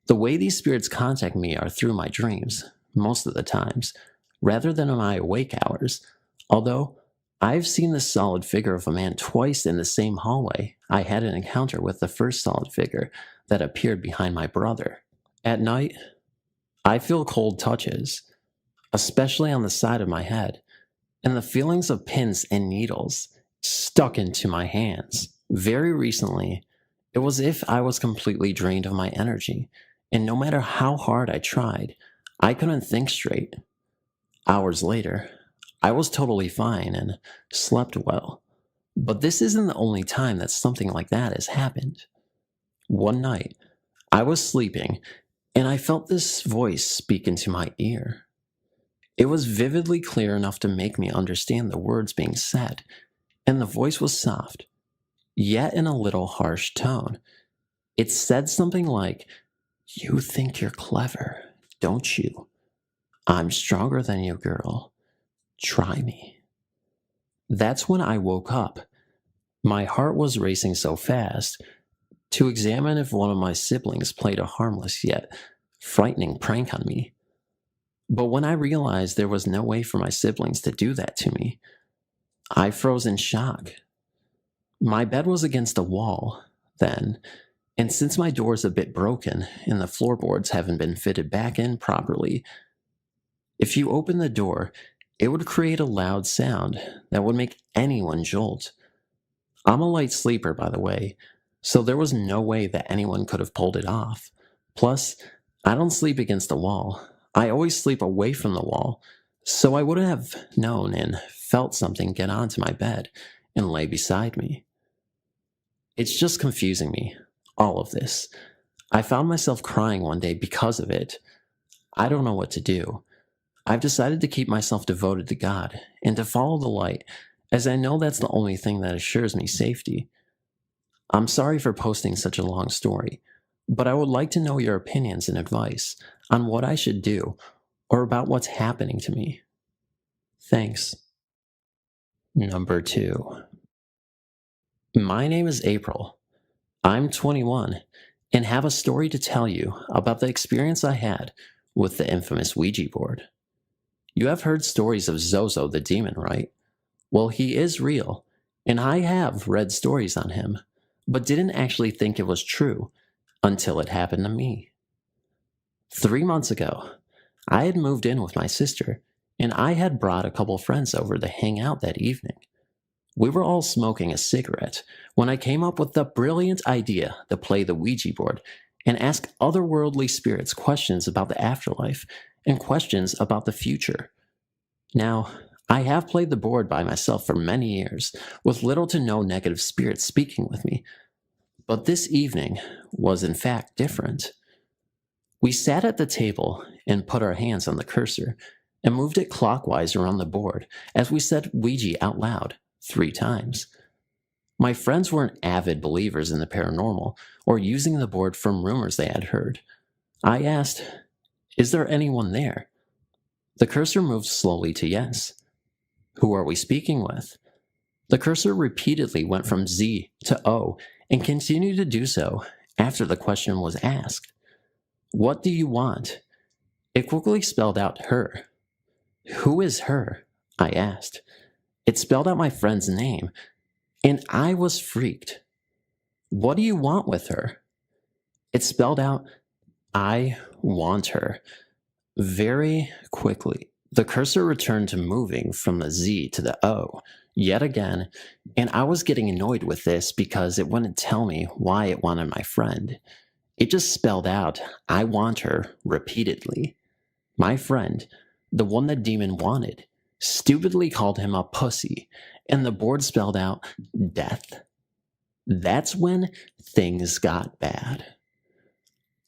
Speaker 2: The way these spirits contact me are through my dreams, most of the times, rather than in my awake hours, although I've seen the solid figure of a man twice in the same hallway I had an encounter with the first solid figure that appeared behind my brother. At night, I feel cold touches, especially on the side of my head, and the feelings of pins and needles stuck into my hands. Very recently, it was as if I was completely drained of my energy, and no matter how hard I tried, I couldn't think straight. Hours later, I was totally fine and slept well, but this isn't the only time that something like that has happened. One night, I was sleeping, and I felt this voice speak into my ear. It was vividly clear enough to make me understand the words being said, and the voice was soft, yet in a little harsh tone. It said something like, "You think you're clever, don't you? I'm stronger than you, girl. Try me." That's when I woke up. My heart was racing so fast to examine if one of my siblings played a harmless yet frightening prank on me. But when I realized there was no way for my siblings to do that to me, I froze in shock. My bed was against a wall then, and since my door is a bit broken and the floorboards haven't been fitted back in properly, if you open the door, It would create a loud sound that would make anyone jolt. I'm a light sleeper, by the way, so there was no way that anyone could have pulled it off. Plus, I don't sleep against the wall. I always sleep away from the wall, so I would have known and felt something get onto my bed and lay beside me. It's just confusing me, all of this. I found myself crying one day because of it. I don't know what to do. I've decided to keep myself devoted to God and to follow the light, as I know that's the only thing that assures me safety. I'm sorry for posting such a long story, but I would like to know your opinions and advice on what I should do or about what's happening to me. Thanks. Number 2. My name is April. I'm 21 and have a story to tell you about the experience I had with the infamous Ouija board. You have heard stories of Zozo the demon, right? Well, he is real, and I have read stories on him, but didn't actually think it was true until it happened to me. 3 months ago, I had moved in with my sister, and I had brought a couple friends over to hang out that evening. We were all smoking a cigarette when I came up with the brilliant idea to play the Ouija board and ask otherworldly spirits questions about the afterlife and questions about the future. Now, I have played the board by myself for many years, with little to no negative spirits speaking with me, but this evening was in fact different. We sat at the table and put our hands on the cursor and moved it clockwise around the board as we said Ouija out loud 3 times. My friends weren't avid believers in the paranormal or using the board from rumors they had heard. I asked, "Is there anyone there?" The cursor moved slowly to yes. "Who are we speaking with?" The cursor repeatedly went from Z to O and continued to do so after the question was asked. "What do you want?" It quickly spelled out her. "Who is her?" I asked. It spelled out my friend's name, and I was freaked. "What do you want with her?" It spelled out, "I want her." Very quickly, the cursor returned to moving from the Z to the O yet again, and I was getting annoyed with this because it wouldn't tell me why it wanted my friend. It just spelled out, "I want her," repeatedly. My friend, the one the demon wanted, stupidly called him a pussy, and the board spelled out death. That's when things got bad.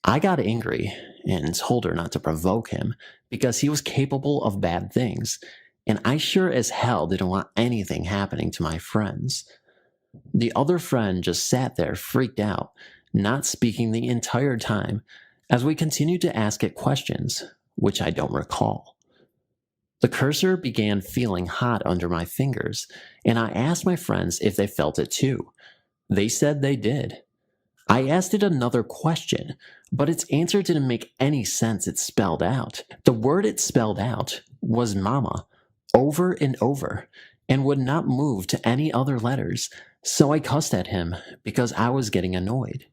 Speaker 2: I got angry and told her not to provoke him because he was capable of bad things, and I sure as hell didn't want anything happening to my friends. The other friend just sat there freaked out, not speaking the entire time, as we continued to ask it questions, which I don't recall. The cursor began feeling hot under my fingers, and I asked my friends if they felt it too. They said they did. I asked it another question, but its answer didn't make any sense. It spelled out. The word it spelled out was mama, over and over, and would not move to any other letters, so I cussed at him because I was getting annoyed.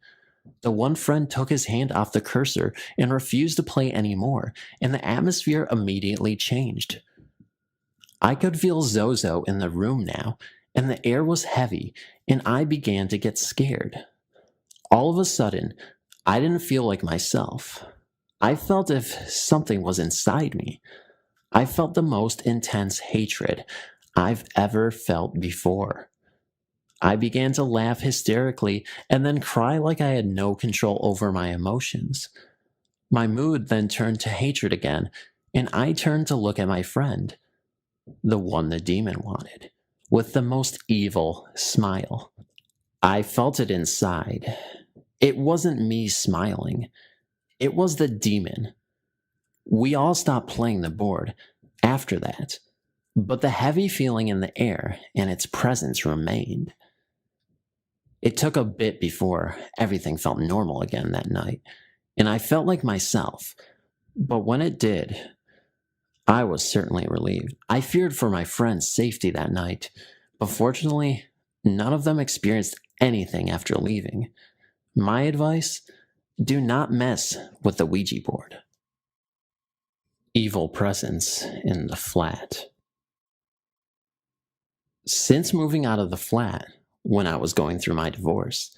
Speaker 2: The one friend took his hand off the cursor and refused to play anymore, and the atmosphere immediately changed. I could feel Zozo in the room now, and the air was heavy, and I began to get scared. All of a sudden, I didn't feel like myself. I felt if something was inside me. I felt the most intense hatred I've ever felt before. I began to laugh hysterically and then cry like I had no control over my emotions. My mood then turned to hatred again, and I turned to look at my friend, the one the demon wanted, with the most evil smile. I felt it inside. It wasn't me smiling. It was the demon. We all stopped playing the board after that, but the heavy feeling in the air and its presence remained. It took a bit before everything felt normal again that night, and I felt like myself. But when it did, I was certainly relieved. I feared for my friends' safety that night, but fortunately, none of them experienced anything after leaving. My advice? Do not mess with the Ouija board. Evil presence in the flat. Since moving out of the flat when I was going through my divorce,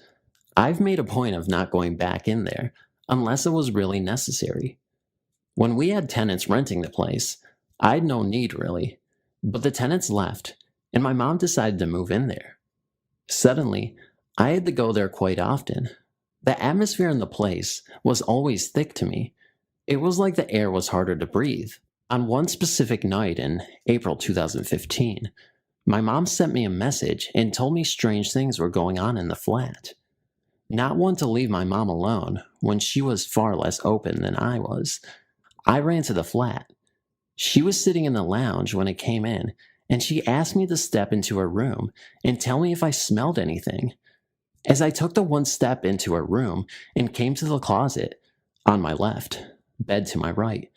Speaker 2: I've made a point of not going back in there unless it was really necessary. When we had tenants renting the place, I'd no need really, but the tenants left, and my mom decided to move in there. Suddenly, I had to go there quite often. The atmosphere in the place was always thick to me. It was like the air was harder to breathe. On one specific night in April 2015, my mom sent me a message and told me strange things were going on in the flat. Not one to leave my mom alone when she was far less open than I was, I ran to the flat. She was sitting in the lounge when I came in, and she asked me to step into her room and tell me if I smelled anything. As I took the one step into her room and came to the closet on my left, bed to my right,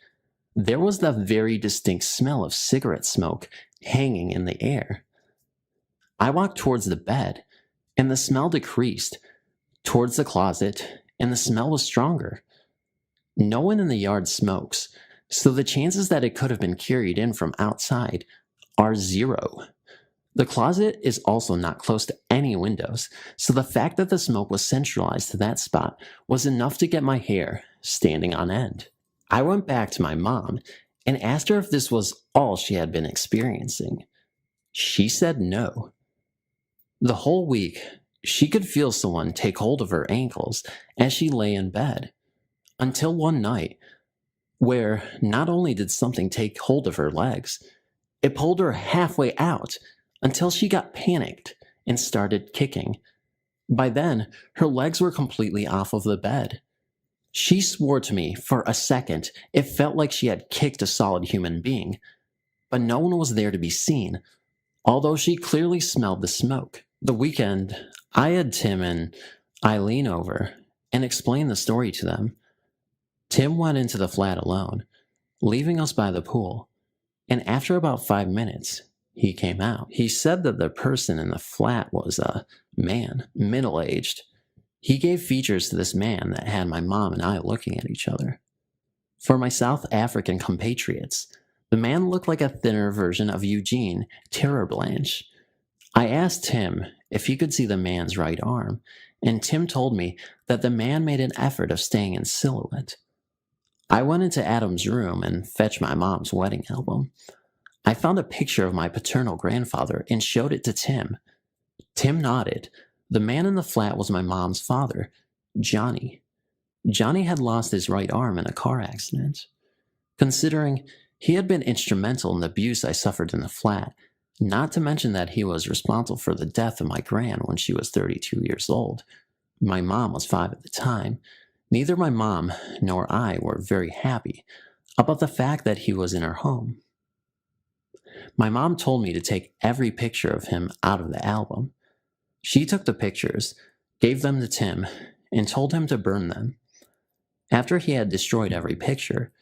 Speaker 2: there was the very distinct smell of cigarette smoke hanging in the air. I walked towards the bed, and the smell decreased, towards the closet, and the smell was stronger. No one in the yard smokes, so the chances that it could have been carried in from outside are zero. The closet is also not close to any windows, so the fact that the smoke was centralized to that spot was enough to get my hair standing on end. I went back to my mom and asked her if this was all she had been experiencing. She said no. The whole week, she could feel someone take hold of her ankles as she lay in bed, until one night, where not only did something take hold of her legs, it pulled her halfway out until she got panicked and started kicking. By then, her legs were completely off of the bed. She swore to me for a second it felt like she had kicked a solid human being, but no one was there to be seen, although she clearly smelled the smoke. The weekend, I had Tim and Eileen over and explained the story to them. Tim went into the flat alone, leaving us by the pool, and after about 5 minutes, he came out. He said that the person in the flat was a man, middle-aged. He gave features to this man that had my mom and I looking at each other. For my South African compatriots, the man looked like a thinner version of Eugene Terror Blanche. I asked Tim if he could see the man's right arm, and Tim told me that the man made an effort of staying in silhouette. I went into Adam's room and fetched my mom's wedding album. I found a picture of my paternal grandfather and showed it to Tim. Tim nodded. The man in the flat was my mom's father, Johnny. Johnny had lost his right arm in a car accident. Considering he had been instrumental in the abuse I suffered in the flat, not to mention that he was responsible for the death of my gran when she was 32 years old. My mom was 5 at the time. Neither my mom nor I were very happy about the fact that he was in our home. My mom told me to take every picture of him out of the album. She took the pictures, gave them to Tim, and told him to burn them. After he had destroyed every picture,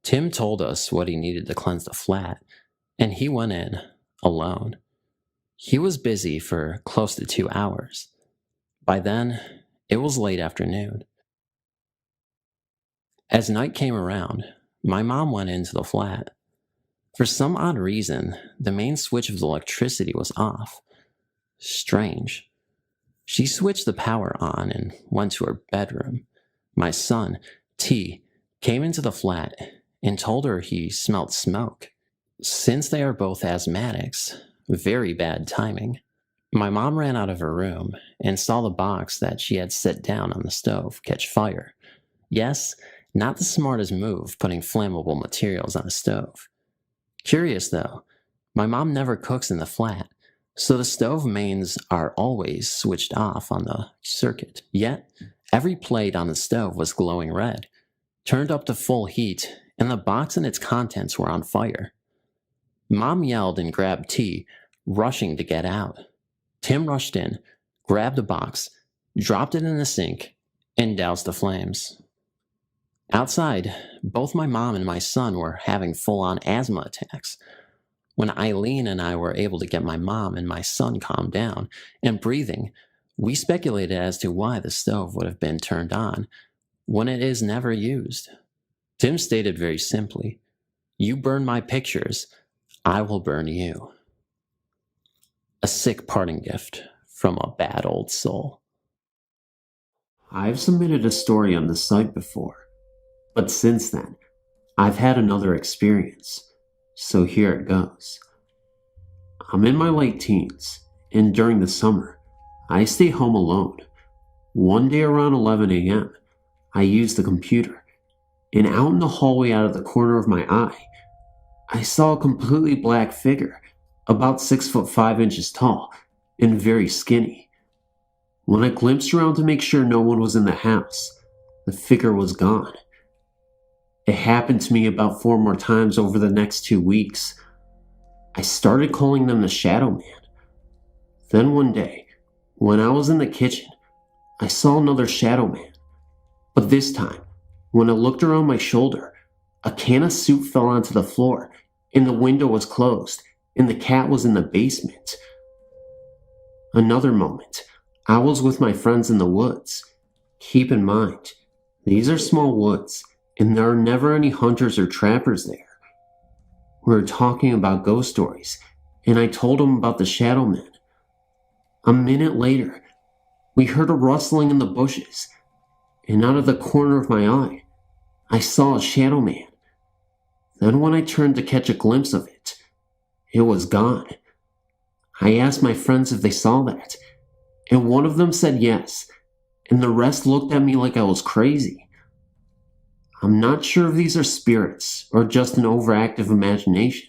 Speaker 2: Tim told us what he needed to cleanse the flat, and he went in alone. He was busy for close to 2 hours. By then, it was late afternoon. As night came around, my mom went into the flat. For some odd reason, the main switch of the electricity was off. Strange. She switched the power on and went to her bedroom. My son, T, came into the flat and told her he smelled smoke. Since they are both asthmatics, very bad timing. My mom ran out of her room and saw the box that she had set down on the stove catch fire. Yes, not the smartest move putting flammable materials on a stove. Curious though, my mom never cooks in the flat, so the stove mains are always switched off on the circuit. Yet, every plate on the stove was glowing red, turned up to full heat, and the box and its contents were on fire. Mom yelled and grabbed T, rushing to get out. Tim rushed in, grabbed the box, dropped it in the sink, and doused the flames. Outside, both my mom and my son were having full-on asthma attacks. When Eileen and I were able to get my mom and my son calmed down and breathing, we speculated as to why the stove would have been turned on when it is never used. Tim stated very simply, "You burn my pictures, I will burn you." A sick parting gift from a bad old soul.
Speaker 1: I've submitted a story on the site before, but since then, I've had another experience, so here it goes. I'm in my late teens, and during the summer, I stay home alone. One day around 11 a.m., I use the computer, and out in the hallway out of the corner of my eye, I saw a completely black figure, about 6'5" tall, and very skinny. When I glimpsed around to make sure no one was in the house, the figure was gone. It happened to me about 4 more times over the next 2 weeks. I started calling them the Shadow Man. Then one day, when I was in the kitchen, I saw another Shadow Man. But this time, when I looked around my shoulder, a can of soup fell onto the floor, and the window was closed, and the cat was in the basement. Another moment, I was with my friends in the woods. Keep in mind, these are small woods, and there are never any hunters or trappers there. We were talking about ghost stories, and I told them about the Shadow Man. A minute later, we heard a rustling in the bushes, and out of the corner of my eye, I saw a Shadow Man. Then when I turned to catch a glimpse of it, it was gone. I asked my friends if they saw that, and one of them said yes, and the rest looked at me like I was crazy. I'm not sure if these are spirits or just an overactive imagination,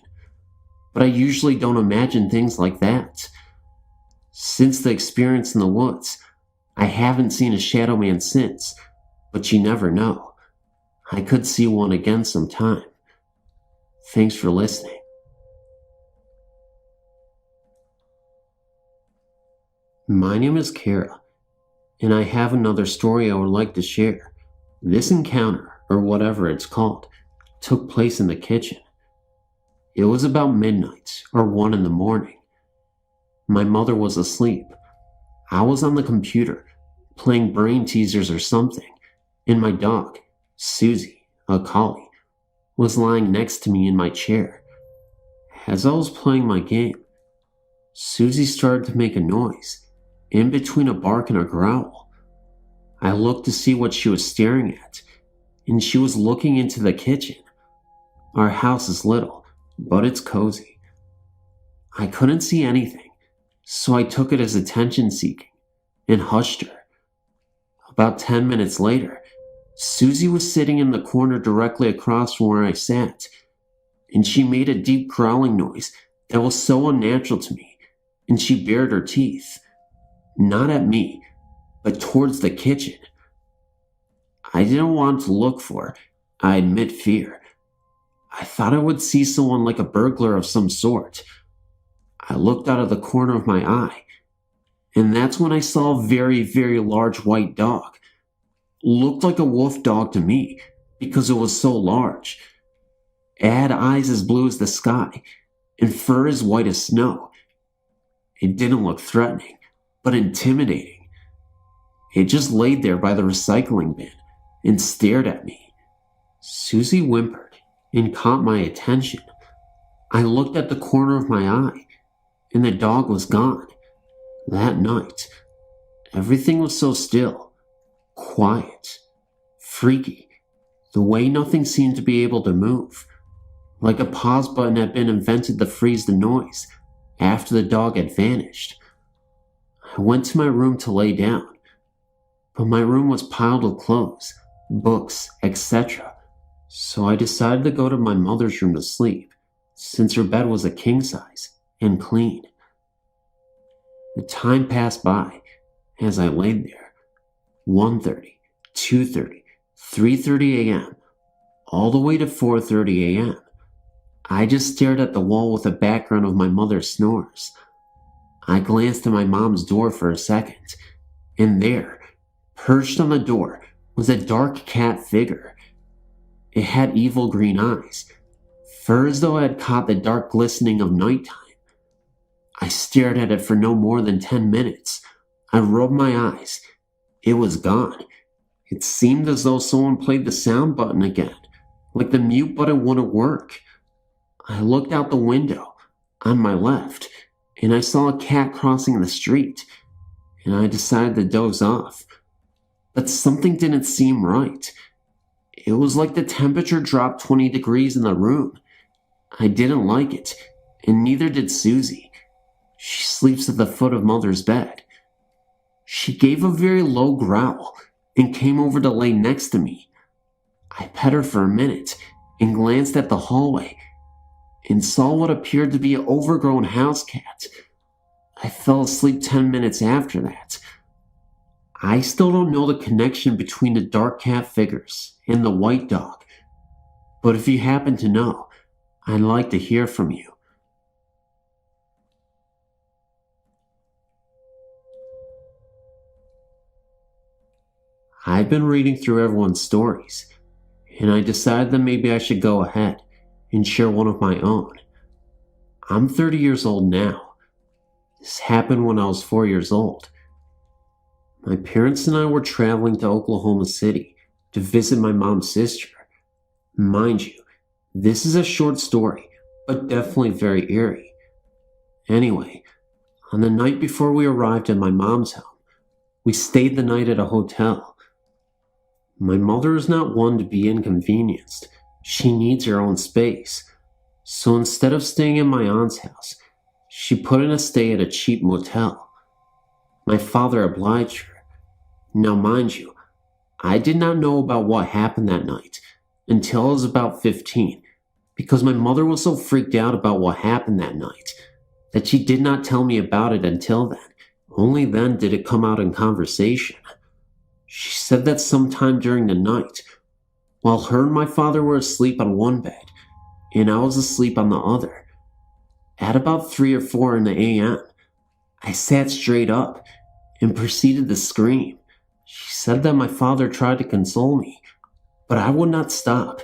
Speaker 1: but I usually don't imagine things like that. Since the experience in the woods, I haven't seen a Shadow Man since, but you never know. I could see one again sometime. Thanks for listening. My name is Kara, and I have another story I would like to share. This encounter, or whatever it's called, took place in the kitchen. It was about midnight, or 1 in the morning. My mother was asleep. I was on the computer, playing brain teasers or something, and my dog, Susie, a collie, was lying next to me in my chair. As I was playing my game, Susie started to make a noise, in between a bark and a growl. I looked to see what she was staring at, and she was looking into the kitchen. Our house is little, but it's cozy. I couldn't see anything, so I took it as attention-seeking and hushed her. About 10 minutes later, Susie was sitting in the corner directly across from where I sat, and she made a deep growling noise that was so unnatural to me, and she bared her teeth. Not at me, but towards the kitchen. I didn't want to look for, I admit, fear. I thought I would see someone like a burglar of some sort. I looked out of the corner of my eye, and that's when I saw a very, very large white dog. Looked like a wolf dog to me, because it was so large. It had eyes as blue as the sky, and fur as white as snow. It didn't look threatening, but intimidating. It just laid there by the recycling bin and stared at me. Susie whimpered and caught my attention. I looked at the corner of my eye, and the dog was gone. That night, everything was so still, quiet, freaky, the way nothing seemed to be able to move, like a pause button had been invented to freeze the noise after the dog had vanished. I went to my room to lay down, but my room was piled with clothes, books, etc., so I decided to go to my mother's room to sleep, since her bed was a king size and clean. The time passed by as I laid there. 1:30, 2:30, 3:30 a.m., all the way to 4:30 a.m. I just stared at the wall with a background of my mother's snores. I glanced at my mom's door for a second, and there, perched on the door, was a dark cat figure. It had evil green eyes, fur as though it had caught the dark glistening of nighttime. I stared at it for no more than 10 minutes. I rubbed my eyes. It was gone. It seemed as though someone played the sound button again, like the mute button wouldn't work. I looked out the window, on my left,
Speaker 4: and I saw a cat crossing the street, and I decided to doze off. But something didn't seem right. It was like the temperature dropped 20 degrees in the room. I didn't like it, and neither did Susie. She sleeps at the foot of Mother's bed. She gave a very low growl and came over to lay next to me. I pet her for a minute and glanced at the hallway and saw what appeared to be an overgrown house cat. I fell asleep 10 minutes after that. I still don't know the connection between the dark cat figures and the white dog, but if you happen to know, I'd like to hear from you. I've been reading through everyone's stories, and I decided that maybe I should go ahead and share one of my own. I'm 30 years old now. This happened when I was 4 years old. My parents and I were traveling to Oklahoma City to visit my mom's sister. Mind you, this is a short story, but definitely very eerie. Anyway, on the night before we arrived at my mom's home, we stayed the night at a hotel. My mother is not one to be inconvenienced. She needs her own space. So instead of staying in my aunt's house, she put in a stay at a cheap motel. My father obliged her. Now mind you, I did not know about what happened that night until I was about 15, because my mother was so freaked out about what happened that night that she did not tell me about it until then. Only then did it come out in conversation. She said that sometime during the night, while her and my father were asleep on one bed, and I was asleep on the other, at about 3 or 4 in the a.m., I sat straight up and proceeded to scream. She said that my father tried to console me, but I would not stop,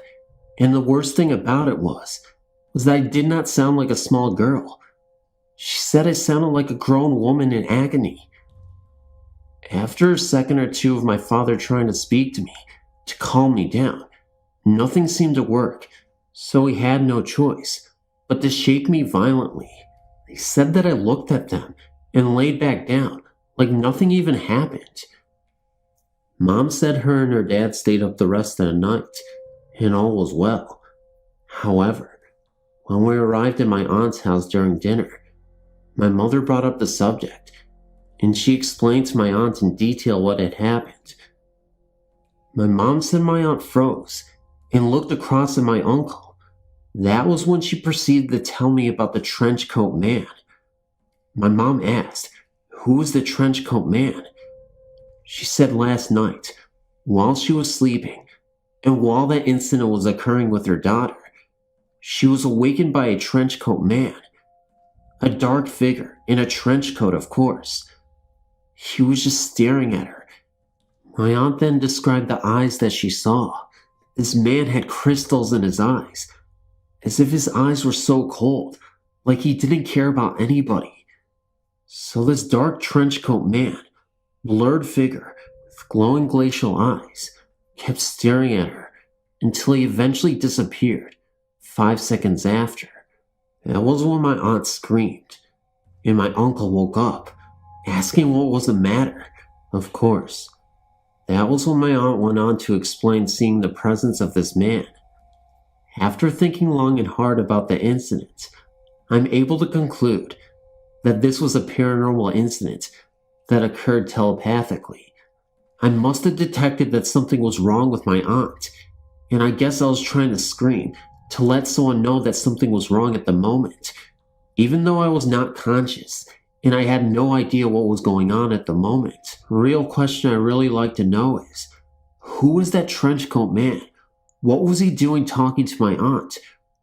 Speaker 4: and the worst thing about it was that I did not sound like a small girl. She said I sounded like a grown woman in agony. After a second or two of my father trying to speak to me to calm me down, nothing seemed to work, so he had no choice but to shake me violently. They said that I looked at them and laid back down like nothing even happened. Mom said her and her dad stayed up the rest of the night, and all was well. However, when we arrived at my aunt's house during dinner, my mother brought up the subject, and she explained to my aunt in detail what had happened. My mom said my aunt froze and looked across at my uncle. That was when she proceeded to tell me about the trench coat man. My mom asked, "Who was the trench coat man?" She said last night, while she was sleeping, and while that incident was occurring with her daughter, she was awakened by a trench coat man. A dark figure in a trench coat, of course. He was just staring at her. My aunt then described the eyes that she saw. This man had crystals in his eyes, as if his eyes were so cold, like he didn't care about anybody. So this dark trench coat man, blurred figure with glowing glacial eyes, kept staring at her until he eventually disappeared 5 seconds after. That was when my aunt screamed, and my uncle woke up, asking what was the matter. Of course, that was when my aunt went on to explain seeing the presence of this man. After thinking long and hard about the incident, I'm able to conclude that this was a paranormal incident that occurred telepathically. I must have detected that something was wrong with my aunt, and I guess I was trying to scream to let someone know that something was wrong at the moment, even though I was not conscious and I had no idea what was going on at the moment. The real question I really like to know is, who was that trench coat man? What was he doing talking to my aunt?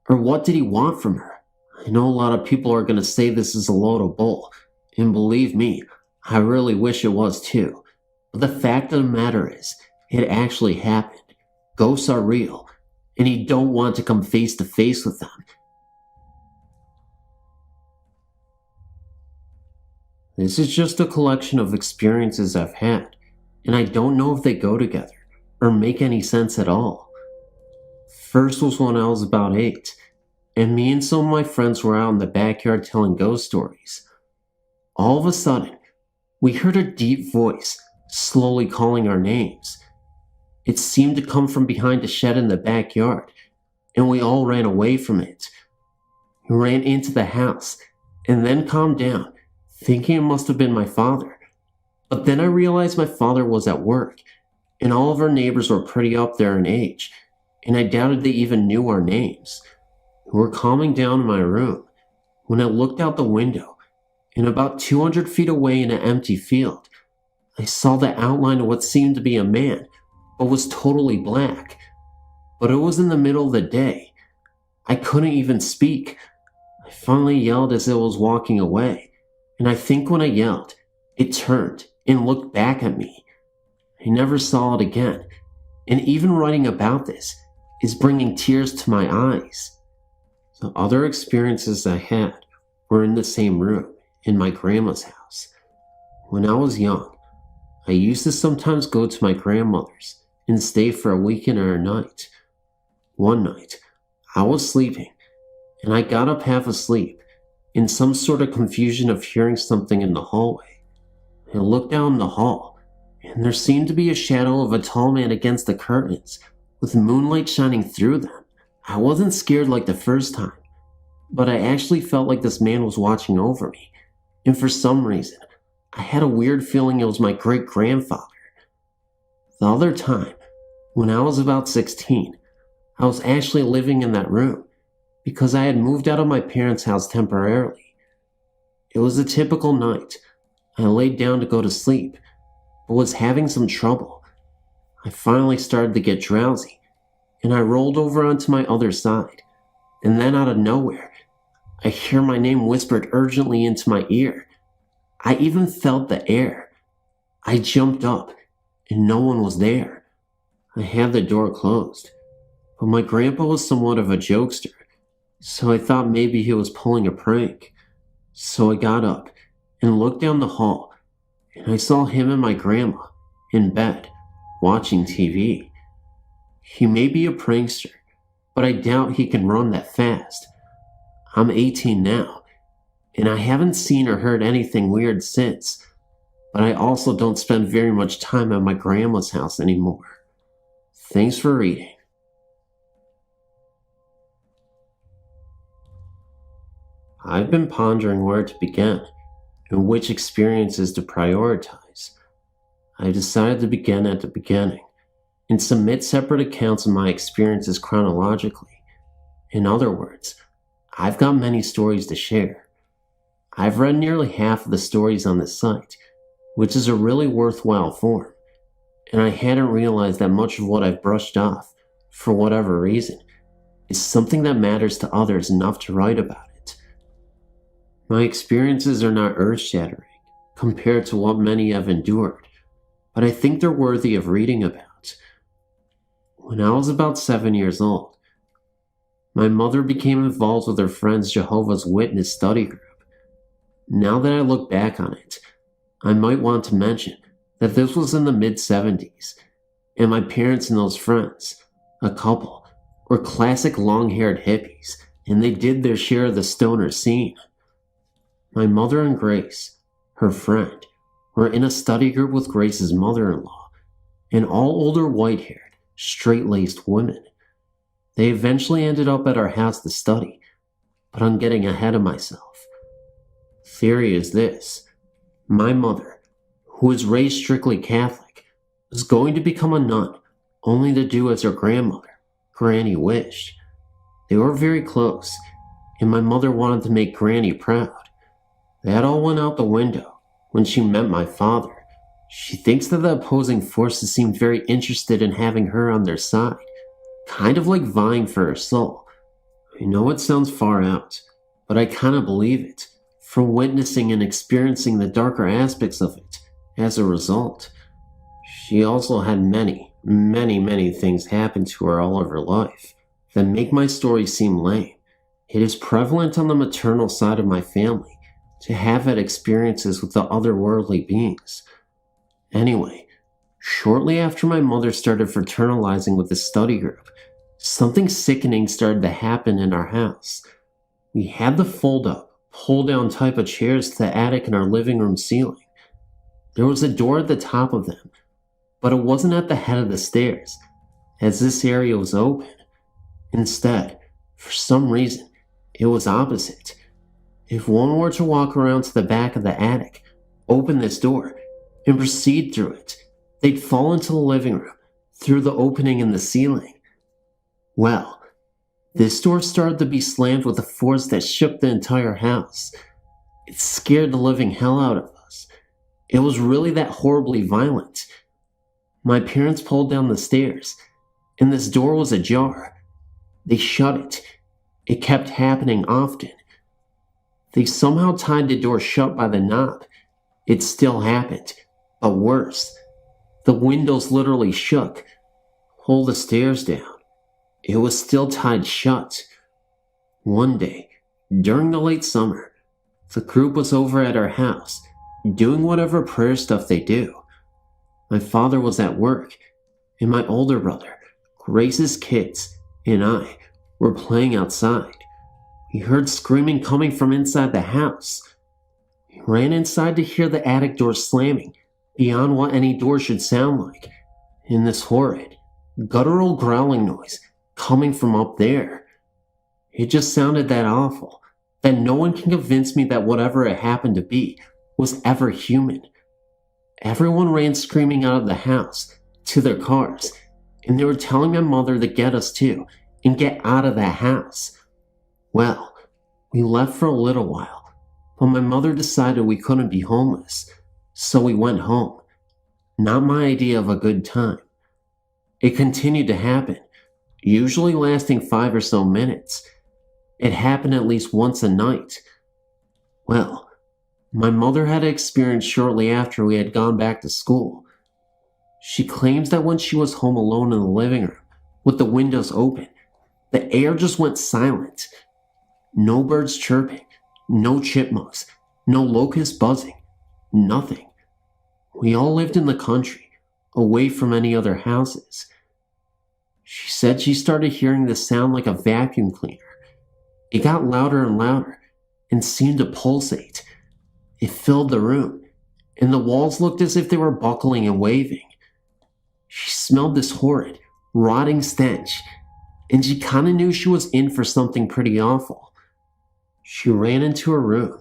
Speaker 4: Or what did he want from her? I know a lot of people are going to say this is a load of bull, and believe me, I really wish it was too. But the fact of the matter is, it actually happened. Ghosts are real, and you don't want to come face to face with them. This is just a collection of experiences I've had, and I don't know if they go together or make any sense at all. First was when I was about 8, and me and some of my friends were out in the backyard telling ghost stories. All of a sudden, we heard a deep voice slowly calling our names. It seemed to come from behind a shed in the backyard, and we all ran away from it. We ran into the house, and then calmed down, thinking it must have been my father. But then I realized my father was at work, and all of our neighbors were pretty up there in age, and I doubted they even knew our names. We were calming down in my room when I looked out the window, and about 200 feet away in an empty field, I saw the outline of what seemed to be a man, but was totally black. But it was in the middle of the day. I couldn't even speak. I finally yelled as it was walking away, and I think when I yelled, it turned and looked back at me. I never saw it again, and even writing about this is bringing tears to my eyes. The other experiences I had were in the same room, in my grandma's house. When I was young, I used to sometimes go to my grandmother's and stay for a weekend or a night. One night, I was sleeping, and I got up half asleep, in some sort of confusion of hearing something in the hallway. I looked down the hall, and there seemed to be a shadow of a tall man against the curtains, with moonlight shining through them. I wasn't scared like the first time, but I actually felt like this man was watching over me, and for some reason, I had a weird feeling it was my great-grandfather. The other time, when I was about 16, I was actually living in that room because I had moved out of my parents' house temporarily. It was a typical night. I laid down to go to sleep, but was having some trouble. I finally started to get drowsy, and I rolled over onto my other side, and then out of nowhere, I hear my name whispered urgently into my ear. I even felt the air. I jumped up, and no one was there. I had the door closed, but my grandpa was somewhat of a jokester, so I thought maybe he was pulling a prank. So I got up and looked down the hall, and I saw him and my grandma in bed, watching TV. He may be a prankster, but I doubt he can run that fast. I'm 18 now, and I haven't seen or heard anything weird since, but I also don't spend very much time at my grandma's house anymore. Thanks for reading. I've been pondering where to begin and which experiences to prioritize. I decided to begin at the beginning and submit separate accounts of my experiences chronologically. In other words, I've got many stories to share. I've read nearly half of the stories on this site, which is a really worthwhile form, and I hadn't realized that much of what I've brushed off, for whatever reason, is something that matters to others enough to write about it. My experiences are not earth-shattering compared to what many have endured, but I think they're worthy of reading about. When I was about 7 years old, my mother became involved with her friend's Jehovah's Witness study group. Now that I look back on it, I might want to mention that this was in the mid-70s, and my parents and those friends, a couple, were classic long-haired hippies, and they did their share of the stoner scene. My mother and Grace, her friend, were in a study group with Grace's mother-in-law, and all older white-haired, straight-laced women. They eventually ended up at our house to study, but I'm getting ahead of myself. Theory is this: my mother, who was raised strictly Catholic, was going to become a nun only to do as her grandmother, Granny, wished. They were very close, and my mother wanted to make Granny proud. That all went out the window when she met my father. She thinks that the opposing forces seemed very interested in having her on their side, kind of like vying for her soul. I know it sounds far out, but I kind of believe it, from witnessing and experiencing the darker aspects of it as a result. She also had many things happen to her all of her life that make my story seem lame. It is prevalent on the maternal side of my family to have had experiences with the otherworldly beings. Anyway, shortly after my mother started fraternalizing with the study group, something sickening started to happen in our house. We had the fold-up, pull-down type of chairs to the attic and our living room ceiling. There was a door at the top of them, but it wasn't at the head of the stairs, as this area was open. Instead, for some reason, it was opposite. If one were to walk around to the back of the attic, open this door, and proceed through it, they'd fall into the living room through the opening in the ceiling. Well, this door started to be slammed with a force that shook the entire house. It scared the living hell out of us. It was really that horribly violent. My parents pulled down the stairs, and this door was ajar. They shut it. It kept happening often. They somehow tied the door shut by the knob. It still happened, but worse. The windows literally shook. Pull the stairs down. It was still tied shut. One day, during the late summer, the group was over at our house, doing whatever prayer stuff they do. My father was at work, and my older brother, Grace's kids, and I were playing outside. We heard screaming coming from inside the house. We ran inside to hear the attic door slamming, beyond what any door should sound like, and this horrid, guttural growling noise coming from up there. It just sounded that awful, that no one can convince me that whatever it happened to be was ever human. Everyone ran screaming out of the house, to their cars, and they were telling my mother to get us too, and get out of that house. Well, we left for a little while, but my mother decided we couldn't be homeless, so we went home. Not my idea of a good time. It continued to happen, usually lasting 5 or so minutes. It happened at least once a night. Well, my mother had an experience shortly after we had gone back to school. She claims that when she was home alone in the living room, with the windows open, the air just went silent. No birds chirping, no chipmunks, no locusts buzzing, nothing. We all lived in the country, away from any other houses. She said she started hearing the sound like a vacuum cleaner. It got louder and louder, and seemed to pulsate. It filled the room, and the walls looked as if they were buckling and waving. She smelled this horrid, rotting stench, and she kinda knew she was in for something pretty awful. She ran into her room.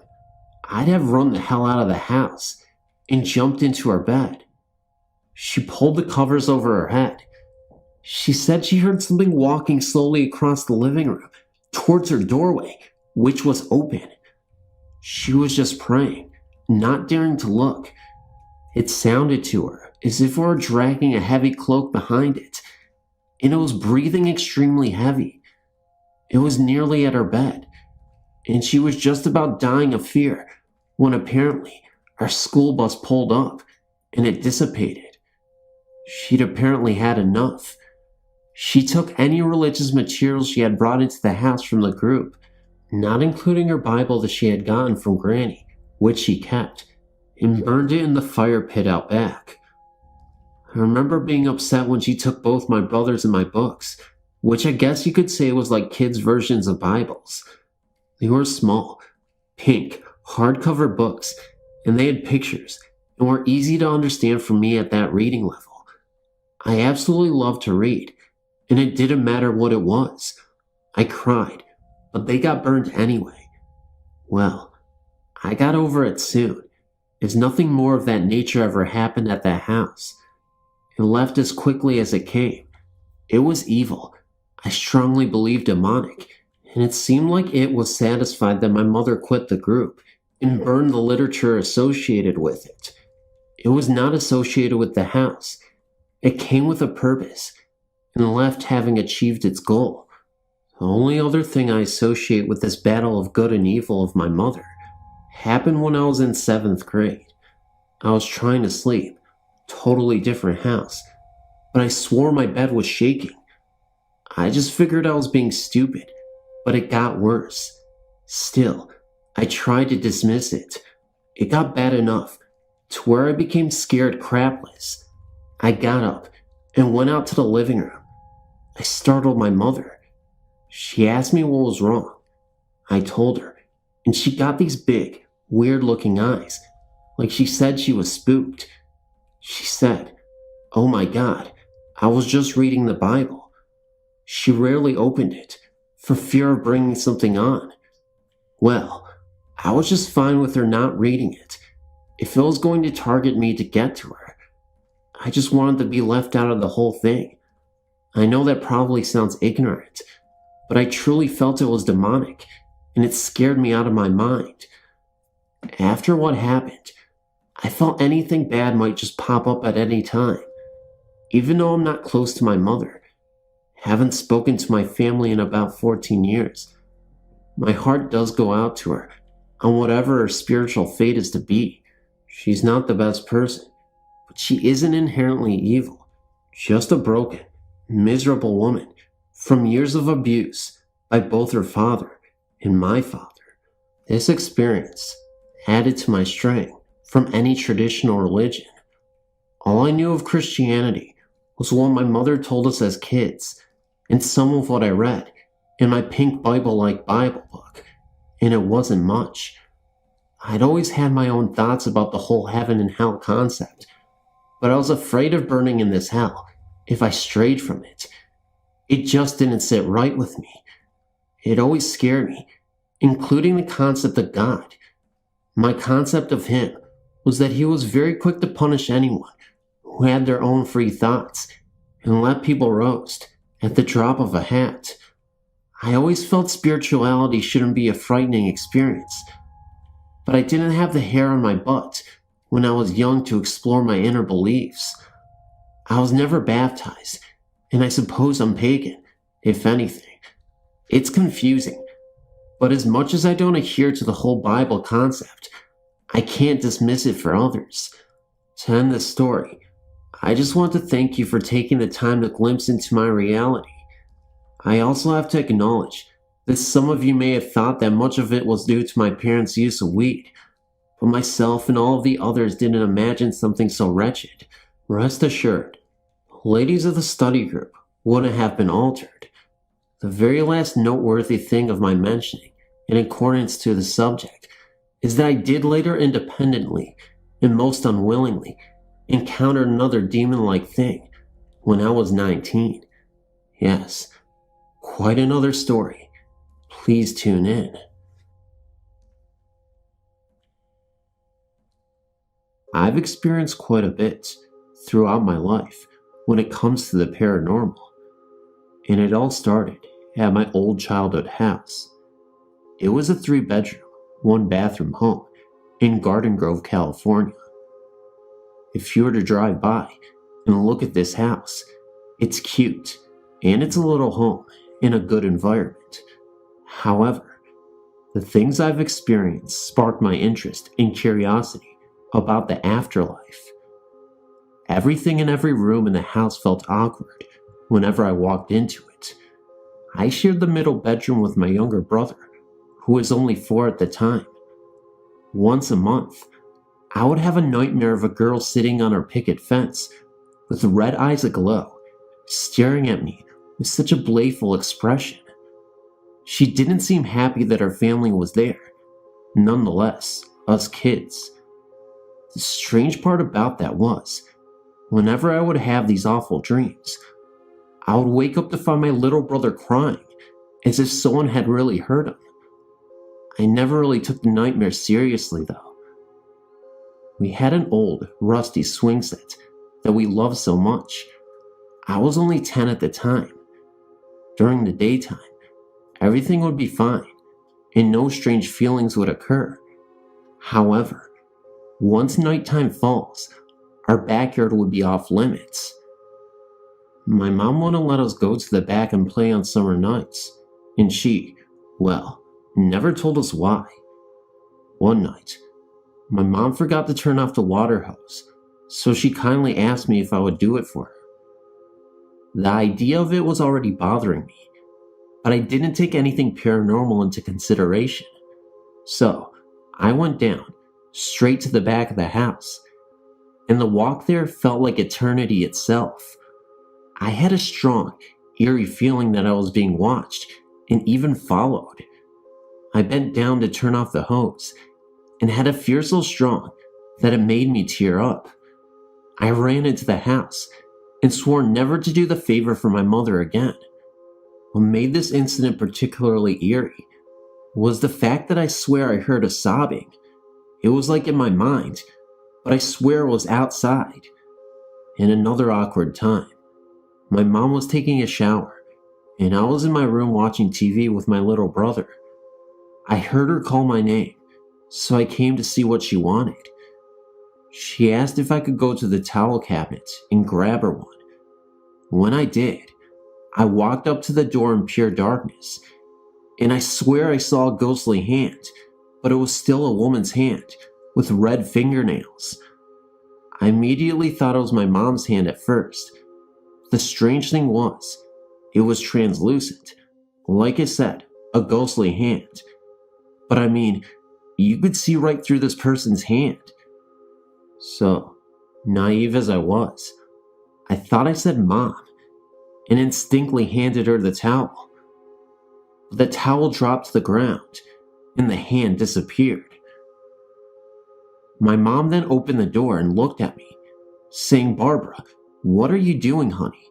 Speaker 4: I'd have run the hell out of the house, and jumped into her bed. She pulled the covers over her head. She said she heard something walking slowly across the living room, towards her doorway, which was open. She was just praying, not daring to look. It sounded to her as if we were dragging a heavy cloak behind it, and it was breathing extremely heavy. It was nearly at her bed, and she was just about dying of fear when apparently our school bus pulled up, and it dissipated. She'd apparently had enough. She took any religious materials she had brought into the house from the group, not including her Bible that she had gotten from Granny, which she kept, and burned it in the fire pit out back. I remember being upset when she took both my brothers and my books, which I guess you could say was like kids' versions of Bibles. They were small, pink, hardcover books, and they had pictures, and were easy to understand for me at that reading level. I absolutely loved to read, and it didn't matter what it was. I cried, but they got burned anyway. Well, I got over it soon, as nothing more of that nature ever happened at that house. It left as quickly as it came. It was evil. I strongly believe demonic, and it seemed like it was satisfied that my mother quit the group and burned the literature associated with it. It was not associated with the house. It came with a purpose, and left having achieved its goal. The only other thing I associate with this battle of good and evil of my mother happened when I was in 7th grade. I was trying to sleep, totally different house, but I swore my bed was shaking. I just figured I was being stupid, but it got worse. Still, I tried to dismiss it. It got bad enough to where I became scared crapless. I got up and went out to the living room. I startled my mother. She asked me what was wrong. I told her,
Speaker 1: and she got these big, weird-looking eyes, like she said she was spooked. She said, "Oh my God, I was just reading the Bible." She rarely opened it, for fear of bringing something on. Well, I was just fine with her not reading it. If it was going to target me to get to her, I just wanted to be left out of the whole thing. I know that probably sounds ignorant, but I truly felt it was demonic, and it scared me out of my mind. After what happened, I felt anything bad might just pop up at any time. Even though I'm not close to my mother, haven't spoken to my family in about 14 years, my heart does go out to her on whatever her spiritual fate is to be. She's not the best person, but she isn't inherently evil, just a broken, miserable woman from years of abuse by both her father and my father. This experience added to my straying from any traditional religion. All I knew of Christianity was what my mother told us as kids, and some of what I read in my pink Bible-like Bible book, and it wasn't much. I'd always had my own thoughts about the whole heaven and hell concept, but I was afraid of burning in this hell if I strayed from it. It just didn't sit right with me. It always scared me, including the concept of God. My concept of him was that he was very quick to punish anyone who had their own free thoughts and let people roast at the drop of a hat. I always felt spirituality shouldn't be a frightening experience, but I didn't have the hair on my butt when I was young to explore my inner beliefs. I was never baptized, and I suppose I'm pagan, if anything. It's confusing, but as much as I don't adhere to the whole Bible concept, I can't dismiss it for others. To end this story, I just want to thank you for taking the time to glimpse into my reality. I also have to acknowledge that some of you may have thought that much of it was due to my parents' use of weed, but myself and all of the others didn't imagine something so wretched. Rest assured, ladies of the study group wouldn't have been altered. The very last noteworthy thing of my mentioning, in accordance to the subject, is that I did later independently, and most unwillingly, encounter another demon-like thing when I was 19. Yes, quite another story. Please tune in. I've experienced quite a bit throughout my life when it comes to the paranormal, and it all started at my old childhood house. It was a 3-bedroom, 1-bathroom home in Garden Grove, California. If you were to drive by and look at this house, it's cute, and it's a little home in a good environment. However, the things I've experienced sparked my interest and curiosity about the afterlife. Everything in every room in the house felt awkward whenever I walked into it. I shared the middle bedroom with my younger brother, who was only 4 at the time. Once a month, I would have a nightmare of a girl sitting on our picket fence with red eyes aglow, staring at me with such a playful expression. She didn't seem happy that our family was there. Nonetheless, us kids. The strange part about that was, whenever I would have these awful dreams, I would wake up to find my little brother crying, as if someone had really hurt him. I never really took the nightmare seriously though. We had an old, rusty swing set that we loved so much. I was only 10 at the time. During the daytime, everything would be fine, and no strange feelings would occur. However, once nighttime falls, our backyard would be off limits. My mom wouldn't let us go to the back and play on summer nights, and she, well, never told us why. One night, my mom forgot to turn off the water hose, so she kindly asked me if I would do it for her. The idea of it was already bothering me, but I didn't take anything paranormal into consideration. So, I went down, straight to the back of the house, and the walk there felt like eternity itself. I had a strong, eerie feeling that I was being watched and even followed.
Speaker 4: I bent down to turn off the hose and had a fear so strong that it made me tear up. I ran into the house and swore never to do the favor for my mother again. What made this incident particularly eerie was the fact that I swear I heard a sobbing. It was like in my mind, but I swear it was outside. And another awkward time. My mom was taking a shower, and I was in my room watching TV with my little brother. I heard her call my name, so I came to see what she wanted. She asked if I could go to the towel cabinet and grab her one. When I did, I walked up to the door in pure darkness, and I swear I saw a ghostly hand, but it was still a woman's hand with red fingernails. I immediately thought it was my mom's hand at first. The strange thing was, it was translucent. Like I said, a ghostly hand. But I mean, you could see right through this person's hand. So, naive as I was, I thought I said Mom, and instinctively handed her the towel. The towel dropped to the ground, and the hand disappeared. My mom then opened the door and looked at me, saying, "Barbara, what are you doing, honey?"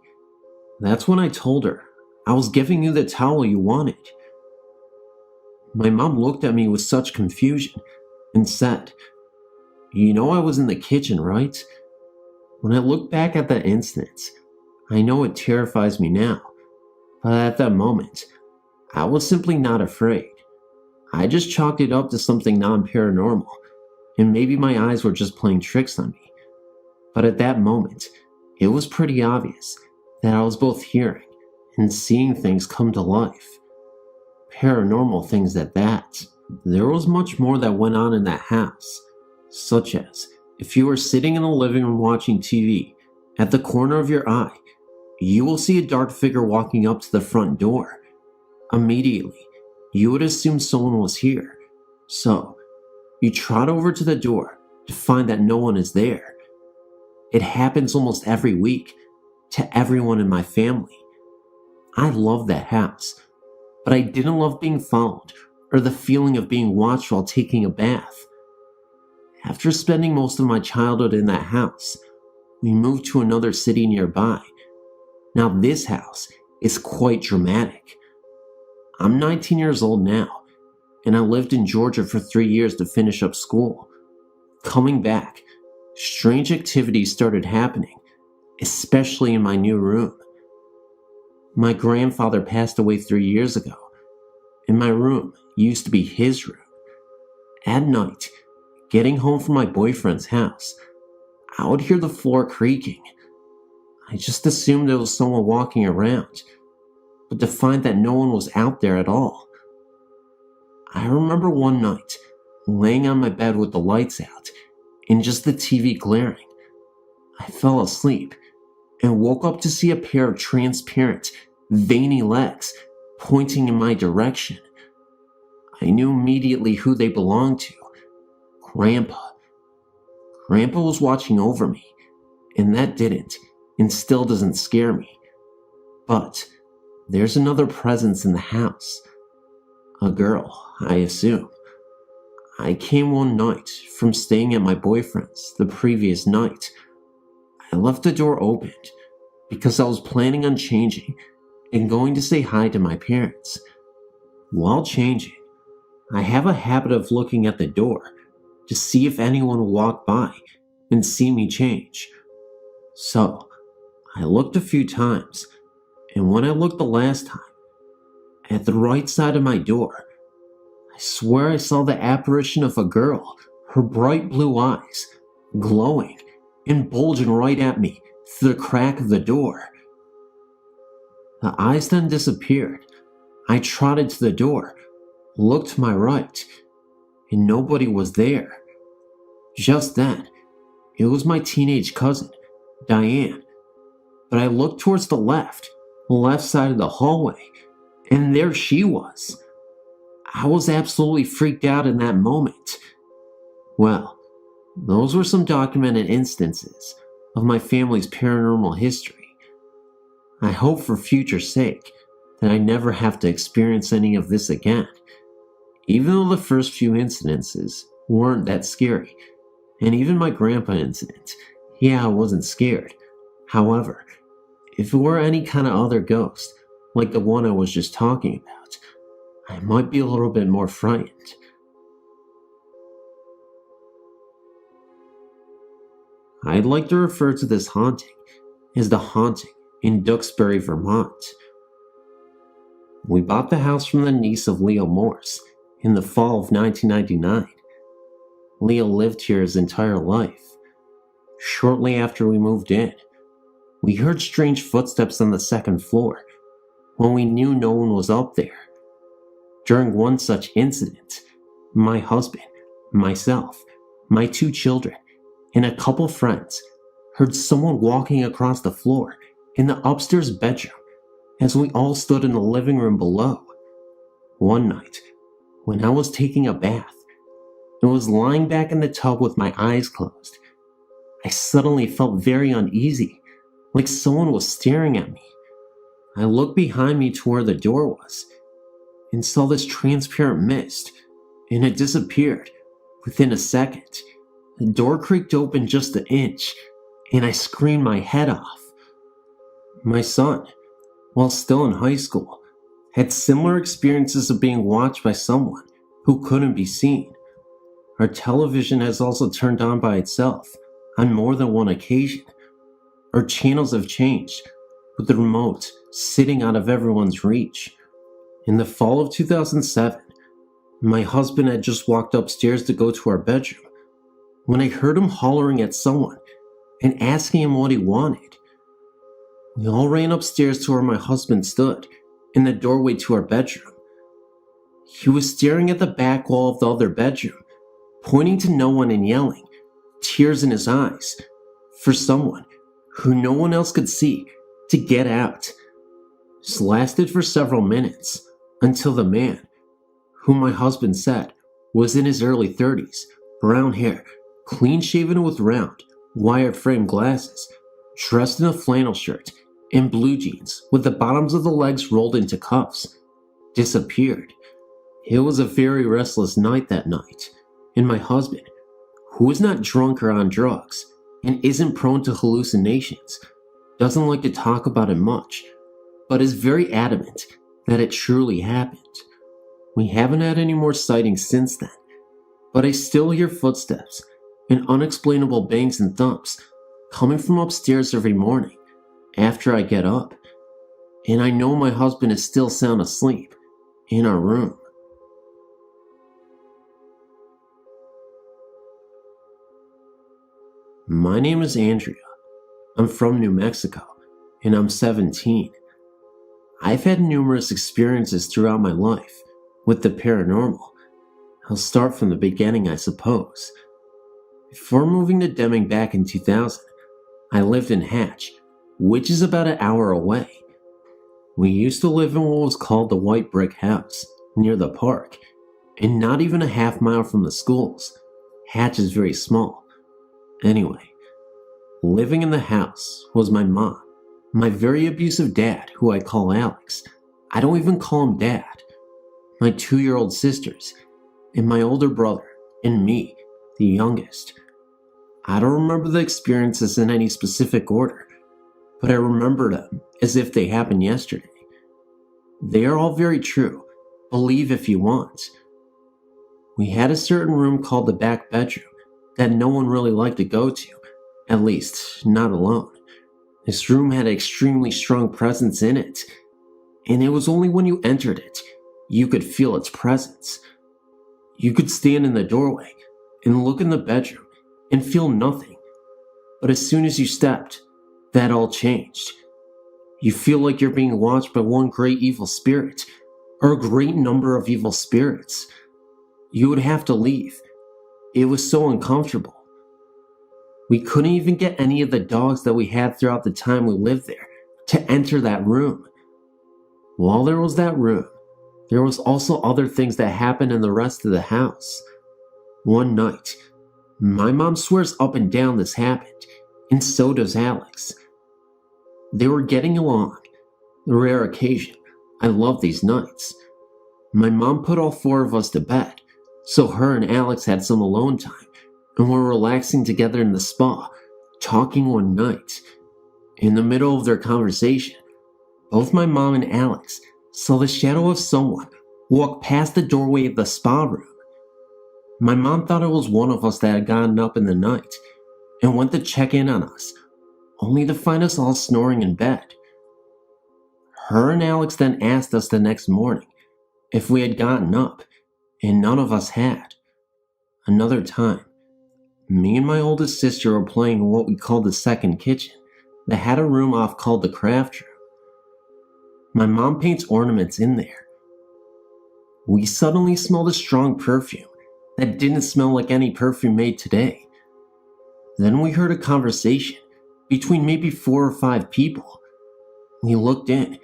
Speaker 4: That's when I told her, "I was giving you the towel you wanted." My mom looked at me with such confusion and said, "You know I was in the kitchen, right?" When I look back at that incident, I know it terrifies me now, but at that moment, I was simply not afraid. I just chalked it up to something non-paranormal, and maybe my eyes were just playing tricks on me. But at that moment, it was pretty obvious that I was both hearing and seeing things come to life. Paranormal things at that. There was much more that went on in that house, such as if you were sitting in the living room watching TV, at the corner of your eye, you will see a dark figure walking up to the front door. Immediately, you would assume someone was here, so you trot over to the door to find that no one is there. It happens almost every week to everyone in my family. I love that house, but I didn't love being followed or the feeling of being watched while taking a bath. After spending most of my childhood in that house, we moved to another city nearby. Now this house is quite dramatic. I'm 19 years old now, and I lived in Georgia for 3 years to finish up school. Coming back, strange activities started happening, especially in my new room. My grandfather passed away 3 years ago, and my room used to be his room. At night, getting home from my boyfriend's house, I would hear the floor creaking. I just assumed there was someone walking around, but to find that no one was out there at all. I remember one night, laying on my bed with the lights out and just the TV glaring. I fell asleep and woke up to see a pair of transparent, veiny legs pointing in my direction. I knew immediately who they belonged to. Grandpa. Grandpa was watching over me, and that didn't and still doesn't scare me. But there's another presence in the house. A girl, I assume. I came one night from staying at my boyfriend's the previous night. I left the door opened because I was planning on changing and going to say hi to my parents. While changing, I have a habit of looking at the door to see if anyone will walk by and see me change. So, I looked a few times, and when I looked the last time, at the right side of my door, I swear I saw the apparition of a girl, her bright blue eyes, glowing and bulging right at me through the crack of the door. The eyes then disappeared. I trotted to the door, looked to my right, and nobody was there. Just then, it was my teenage cousin, Diane. But I looked towards the left side of the hallway, and there she was. I was absolutely freaked out in that moment. Well, those were some documented instances of my family's paranormal history. I hope for future sake that I never have to experience any of this again. Even though the first few incidences weren't that scary, and even my grandpa incident, yeah, I wasn't scared. However, if it were any kind of other ghost, like the one I was just talking about, I might be a little bit more frightened. I'd like to refer to this haunting as the haunting in Duxbury, Vermont. We bought the house from the niece of Leo Morse in the fall of 1999. Leo lived here his entire life. Shortly after we moved in, we heard strange footsteps on the second floor when we knew no one was up there. During one such incident, my husband, myself, my 2 children, and a couple friends heard someone walking across the floor in the upstairs bedroom as we all stood in the living room below. One night, when I was taking a bath and was lying back in the tub with my eyes closed, I suddenly felt very uneasy, like someone was staring at me. I looked behind me to where the door was and saw this transparent mist, and it disappeared within a second. The door creaked open just an inch, and I screamed my head off. My son, while still in high school, had similar experiences of being watched by someone who couldn't be seen. Our television has also turned on by itself on more than one occasion. Our channels have changed, with the remote sitting out of everyone's reach. In the fall of 2007, my husband had just walked upstairs to go to our bedroom when I heard him hollering at someone and asking him what he wanted. We all ran upstairs to where my husband stood in the doorway to our bedroom. He was staring at the back wall of the other bedroom, pointing to no one and yelling, tears in his eyes, for someone who no one else could see to get out. This lasted for several minutes until the man, whom my husband said was in his early 30s, brown hair, clean shaven with round, wire frame glasses, dressed in a flannel shirt and blue jeans with the bottoms of the legs rolled into cuffs, disappeared. It was a very restless night that night, and my husband, who is not drunk or on drugs and isn't prone to hallucinations, doesn't like to talk about it much, but is very adamant that it truly happened. We haven't had any more sightings since then, but I still hear footsteps and unexplainable bangs and thumps coming from upstairs every morning after I get up, and I know my husband is still sound asleep in our room. My name is Andrea. I'm from New Mexico, and I'm 17. I've had numerous experiences throughout my life with the paranormal. I'll start from the beginning, I suppose. Before moving to Deming back in 2000, I lived in Hatch, which is about an hour away. We used to live in what was called the White Brick House, near the park, and not even a half mile from the schools. Hatch is very small. Anyway, living in the house was my mom, my very abusive dad, who I call Alex. I don't even call him dad. My 2-year-old sisters, and my older brother, and me, the youngest. I don't remember the experiences in any specific order, but I remember them as if they happened yesterday. They are all very true. Believe if you want. We had a certain room called the back bedroom that no one really liked to go to, at least not alone. This room had an extremely strong presence in it, and it was only when you entered it you could feel its presence. You could stand in the doorway and look in the bedroom and feel nothing, but as soon as you stepped, that all changed. You feel like you're being watched by one great evil spirit, or a great number of evil spirits. You would have to leave. It was so uncomfortable. We couldn't even get any of the dogs that we had throughout the time we lived there to enter that room. While there was that room, there was also other things that happened in the rest of the house. One night, my mom swears up and down this happened, and so does Alex. They were getting along. A rare occasion. I love these nights. My mom put all four of us to bed, so her and Alex had some alone time and were relaxing together in the spa, talking one night. In the middle of their conversation, both my mom and Alex saw the shadow of someone walk past the doorway of the spa room. My mom thought it was one of us that had gotten up in the night and went to check in on us, only to find us all snoring in bed. Her and Alex then asked us the next morning if we had gotten up, and none of us had. Another time, me and my oldest sister were playing in what we called the second kitchen that had a room off called the craft room. My mom paints ornaments in there. We suddenly smelled a strong perfume that didn't smell like any perfume made today. Then we heard a conversation between maybe 4 or 5 people. We looked in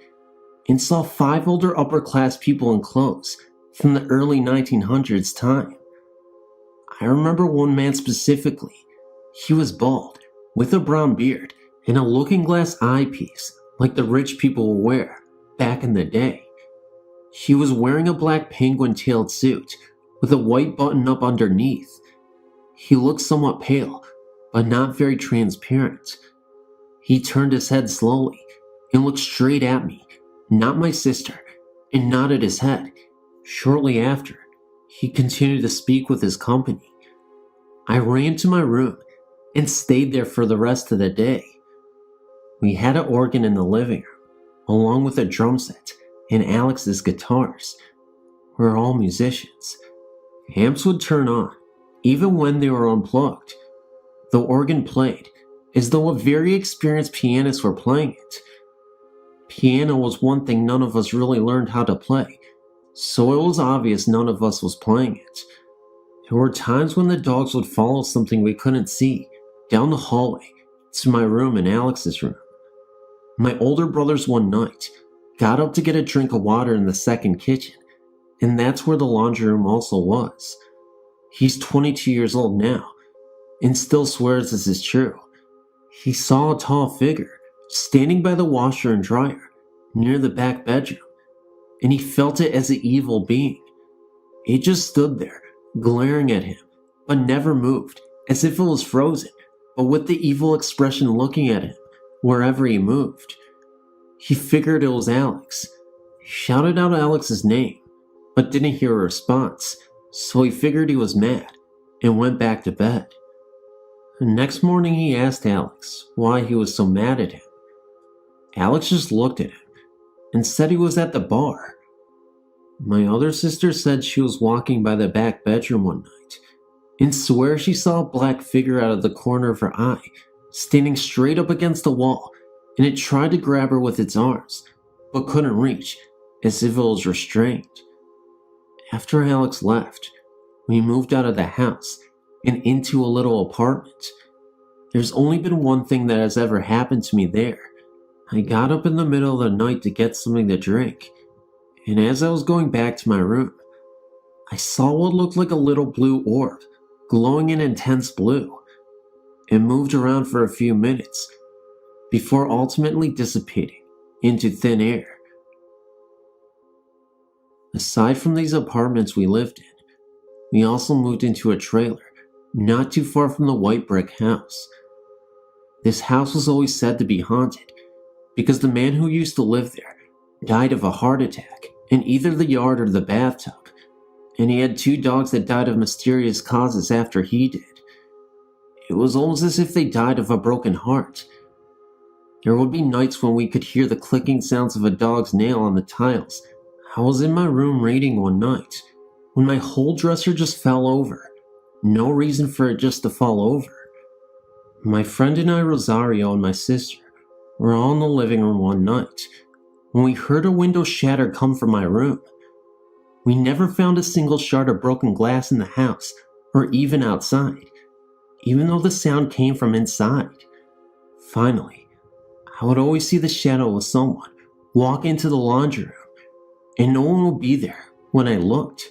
Speaker 4: and saw 5 older upper-class people in clothes from the early 1900s time. I remember one man specifically. He was bald, with a brown beard, and a looking-glass eyepiece like the rich people would wear back in the day. He was wearing a black penguin-tailed suit with a white button-up underneath. He looked somewhat pale, but not very transparent. He turned his head slowly and looked straight at me, not my sister, and nodded his head. Shortly after, he continued to speak with his company. I ran to my room and stayed there for the rest of the day. We had an organ in the living room, along with a drum set and Alex's guitars. We're all musicians. Amps would turn on, even when they were unplugged. The organ played as though a very experienced pianist were playing it. Piano was one thing none of us really learned how to play, so it was obvious none of us was playing it. There were times when the dogs would follow something we couldn't see down the hallway to my room and Alex's room. My older brothers one night got up to get a drink of water in the second kitchen, and that's where the laundry room also was. He's 22 years old now, and still swears this is true. He saw a tall figure standing by the washer and dryer near the back bedroom, and he felt it as an evil being. It just stood there, glaring at him, but never moved, as if it was frozen, but with the evil expression looking at him wherever he moved. He figured it was Alex. He shouted out Alex's name, but didn't hear a response, so he figured he was mad and went back to bed. The next morning he asked Alex why he was so mad at him. Alex just looked at him and said he was at the bar. My other sister said she was walking by the back bedroom one night and swear she saw a black figure out of the corner of her eye, standing straight up against the wall, and it tried to grab her with its arms, but couldn't reach, as if it was restrained. After Alex left, we moved out of the house and into a little apartment. There's only been one thing that has ever happened to me there. I got up in the middle of the night to get something to drink, and as I was going back to my room, I saw what looked like a little blue orb, glowing in intense blue. It moved around for a few minutes, before ultimately dissipating into thin air. Aside from these apartments we lived in, we also moved into a trailer not too far from the white brick house. This house was always said to be haunted because the man who used to live there died of a heart attack in either the yard or the bathtub, and he had 2 dogs that died of mysterious causes after he did. It was almost as if they died of a broken heart. There would be nights when we could hear the clicking sounds of a dog's nail on the tiles. I was in my room reading one night when my whole dresser just fell over. No reason for it just to fall over. My friend and I, Rosario, and my sister were all in the living room one night when we heard a window shatter come from my room. We never found a single shard of broken glass in the house or even outside, even though the sound came from inside. Finally, I would always see the shadow of someone walk into the laundry room, and no one would be there when I looked.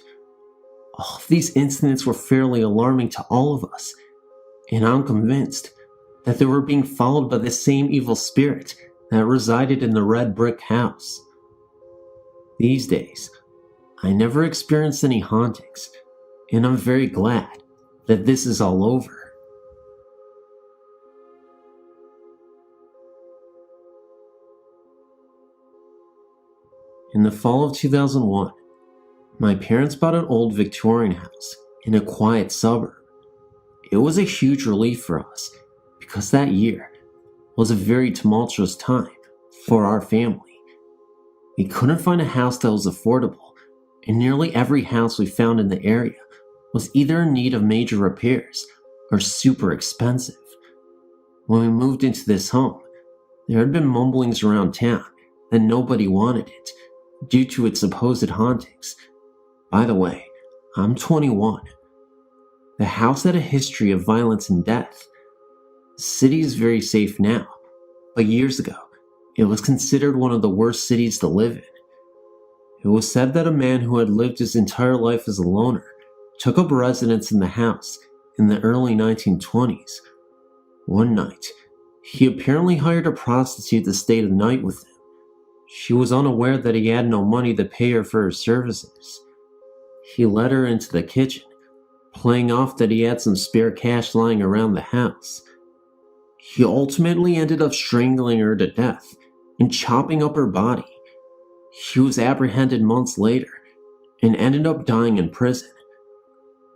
Speaker 4: All of these incidents were fairly alarming to all of us, and I'm convinced that they were being followed by the same evil spirit that resided in the red brick house. These days, I never experienced any hauntings, and I'm very glad that this is all over. In the fall of 2001, my parents bought an old Victorian house in a quiet suburb. It was a huge relief for us because that year was a very tumultuous time for our family. We couldn't find a house that was affordable, and nearly every house we found in the area was either in need of major repairs or super expensive. When we moved into this home, there had been mumblings around town that nobody wanted it due to its supposed hauntings. By the way, I'm 21. The house had a history of violence and death. The city is very safe now, but years ago, it was considered one of the worst cities to live in. It was said that a man who had lived his entire life as a loner took up residence in the house in the early 1920s. One night, he apparently hired a prostitute to stay the night with him. She was unaware that he had no money to pay her for her services. He led her into the kitchen, playing off that he had some spare cash lying around the house. He ultimately ended up strangling her to death and chopping up her body. He was apprehended months later and ended up dying in prison.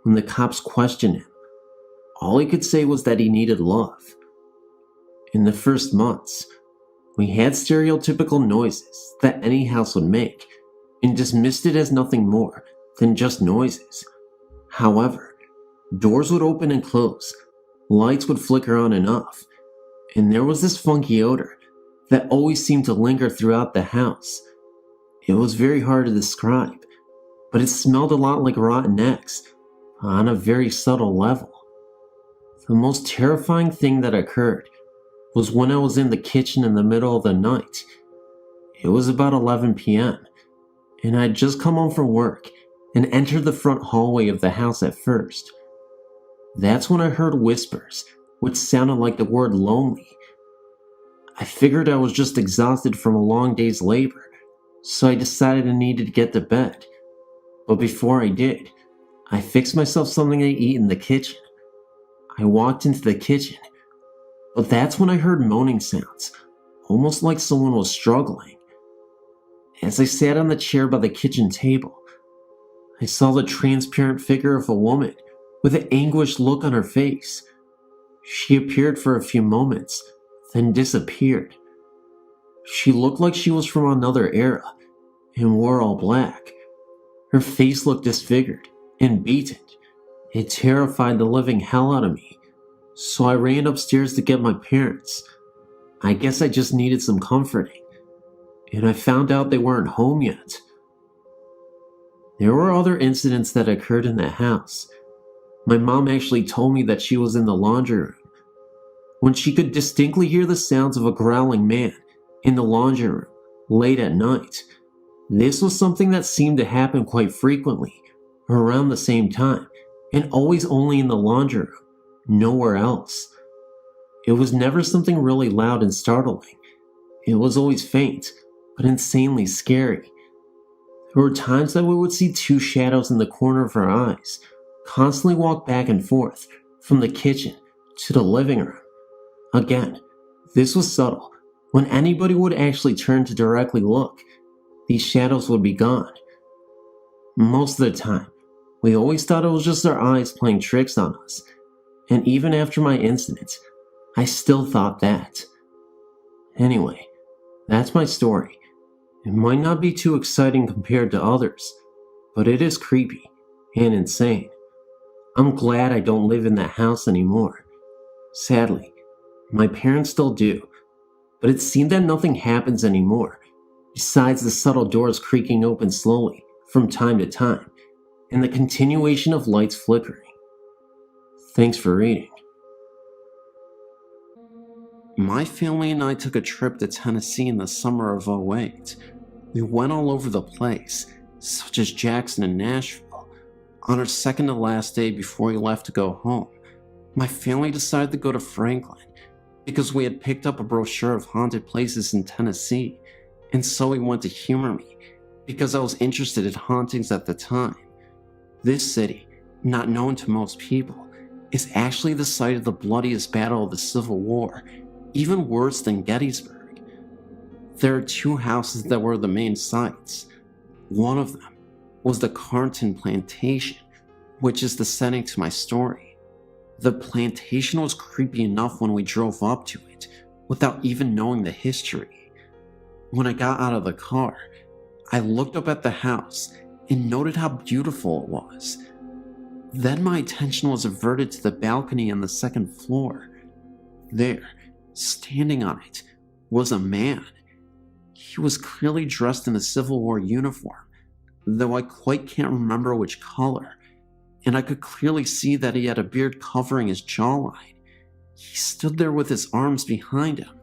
Speaker 4: When the cops questioned him, all he could say was that he needed love. In the first months, we had stereotypical noises that any house would make and dismissed it as nothing more than just noises. However, doors would open and close, lights would flicker on and off, and there was this funky odor that always seemed to linger throughout the house. It was very hard to describe, but it smelled a lot like rotten eggs on a very subtle level. The most terrifying thing that occurred was when I was in the kitchen in the middle of the night. It was about 11 p.m., and I had just come home from work and entered the front hallway of the house at first. That's when I heard whispers, which sounded like the word lonely. I figured I was just exhausted from a long day's labor, so I decided I needed to get to bed. But before I did, I fixed myself something to eat in the kitchen. I walked into the kitchen, but that's when I heard moaning sounds, almost like someone was struggling. As I sat on the chair by the kitchen table, I saw the transparent figure of a woman with an anguished look on her face. She appeared for a few moments, then disappeared. She looked like she was from another era and wore all black. Her face looked disfigured and beaten. It terrified the living hell out of me, so I ran upstairs to get my parents. I guess I just needed some comforting, and I found out they weren't home yet. There were other incidents that occurred in that house. My mom actually told me that she was in the laundry room when she could distinctly hear the sounds of a growling man in the laundry room late at night. This was something that seemed to happen quite frequently around the same time, and always only in the laundry room, nowhere else. It was never something really loud and startling. It was always faint, but insanely scary. There were times that we would see two shadows in the corner of our eyes, constantly walk back and forth from the kitchen to the living room. Again, this was subtle. When anybody would actually turn to directly look, these shadows would be gone. Most of the time, we always thought it was just our eyes playing tricks on us, and even after my incident, I still thought that. Anyway, that's my story. It might not be too exciting compared to others, but it is creepy and insane. I'm glad I don't live in that house anymore. Sadly, my parents still do, but it seemed that nothing happens anymore, besides the subtle doors creaking open slowly from time to time, and the continuation of lights flickering. Thanks for reading.
Speaker 6: My family and I took a trip to Tennessee in the summer of '08. We went all over the place, such as Jackson and Nashville. On our second to last day before we left to go home, my family decided to go to Franklin because we had picked up a brochure of haunted places in Tennessee, and so we went to humor me
Speaker 3: because I was interested in hauntings at the time. This city, not known to most people, is actually the site of the bloodiest battle of the Civil War, even worse than Gettysburg. There are two houses that were the main sites. One of them was the Carnton Plantation, which is the setting to my story. The plantation was creepy enough when we drove up to it, without even knowing the history. When I got out of the car, I looked up at the house and noted how beautiful it was. Then my attention was averted to the balcony on the second floor. There, standing on it, was a man. He was clearly dressed in a Civil War uniform, though I quite can't remember which color, and I could clearly see that he had a beard covering his jawline. He stood there with his arms behind him,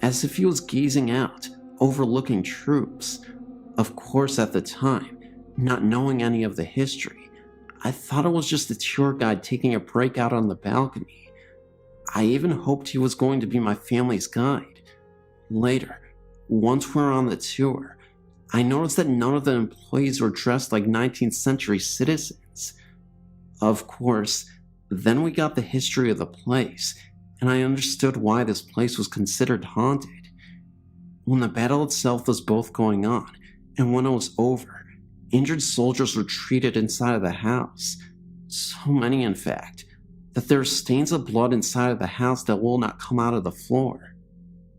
Speaker 3: as if he was gazing out, overlooking troops. Of course, at the time, not knowing any of the history, I thought it was just a tour guide taking a break out on the balcony. I even hoped he was going to be my family's guide. Later, once we were on the tour, I noticed that none of the employees were dressed like 19th century citizens. Of course, then we got the history of the place, and I understood why this place was considered haunted. When the battle itself was both going on, and when it was over, injured soldiers were treated inside of the house. So many, in fact, that there are stains of blood inside of the house that will not come out of the floor.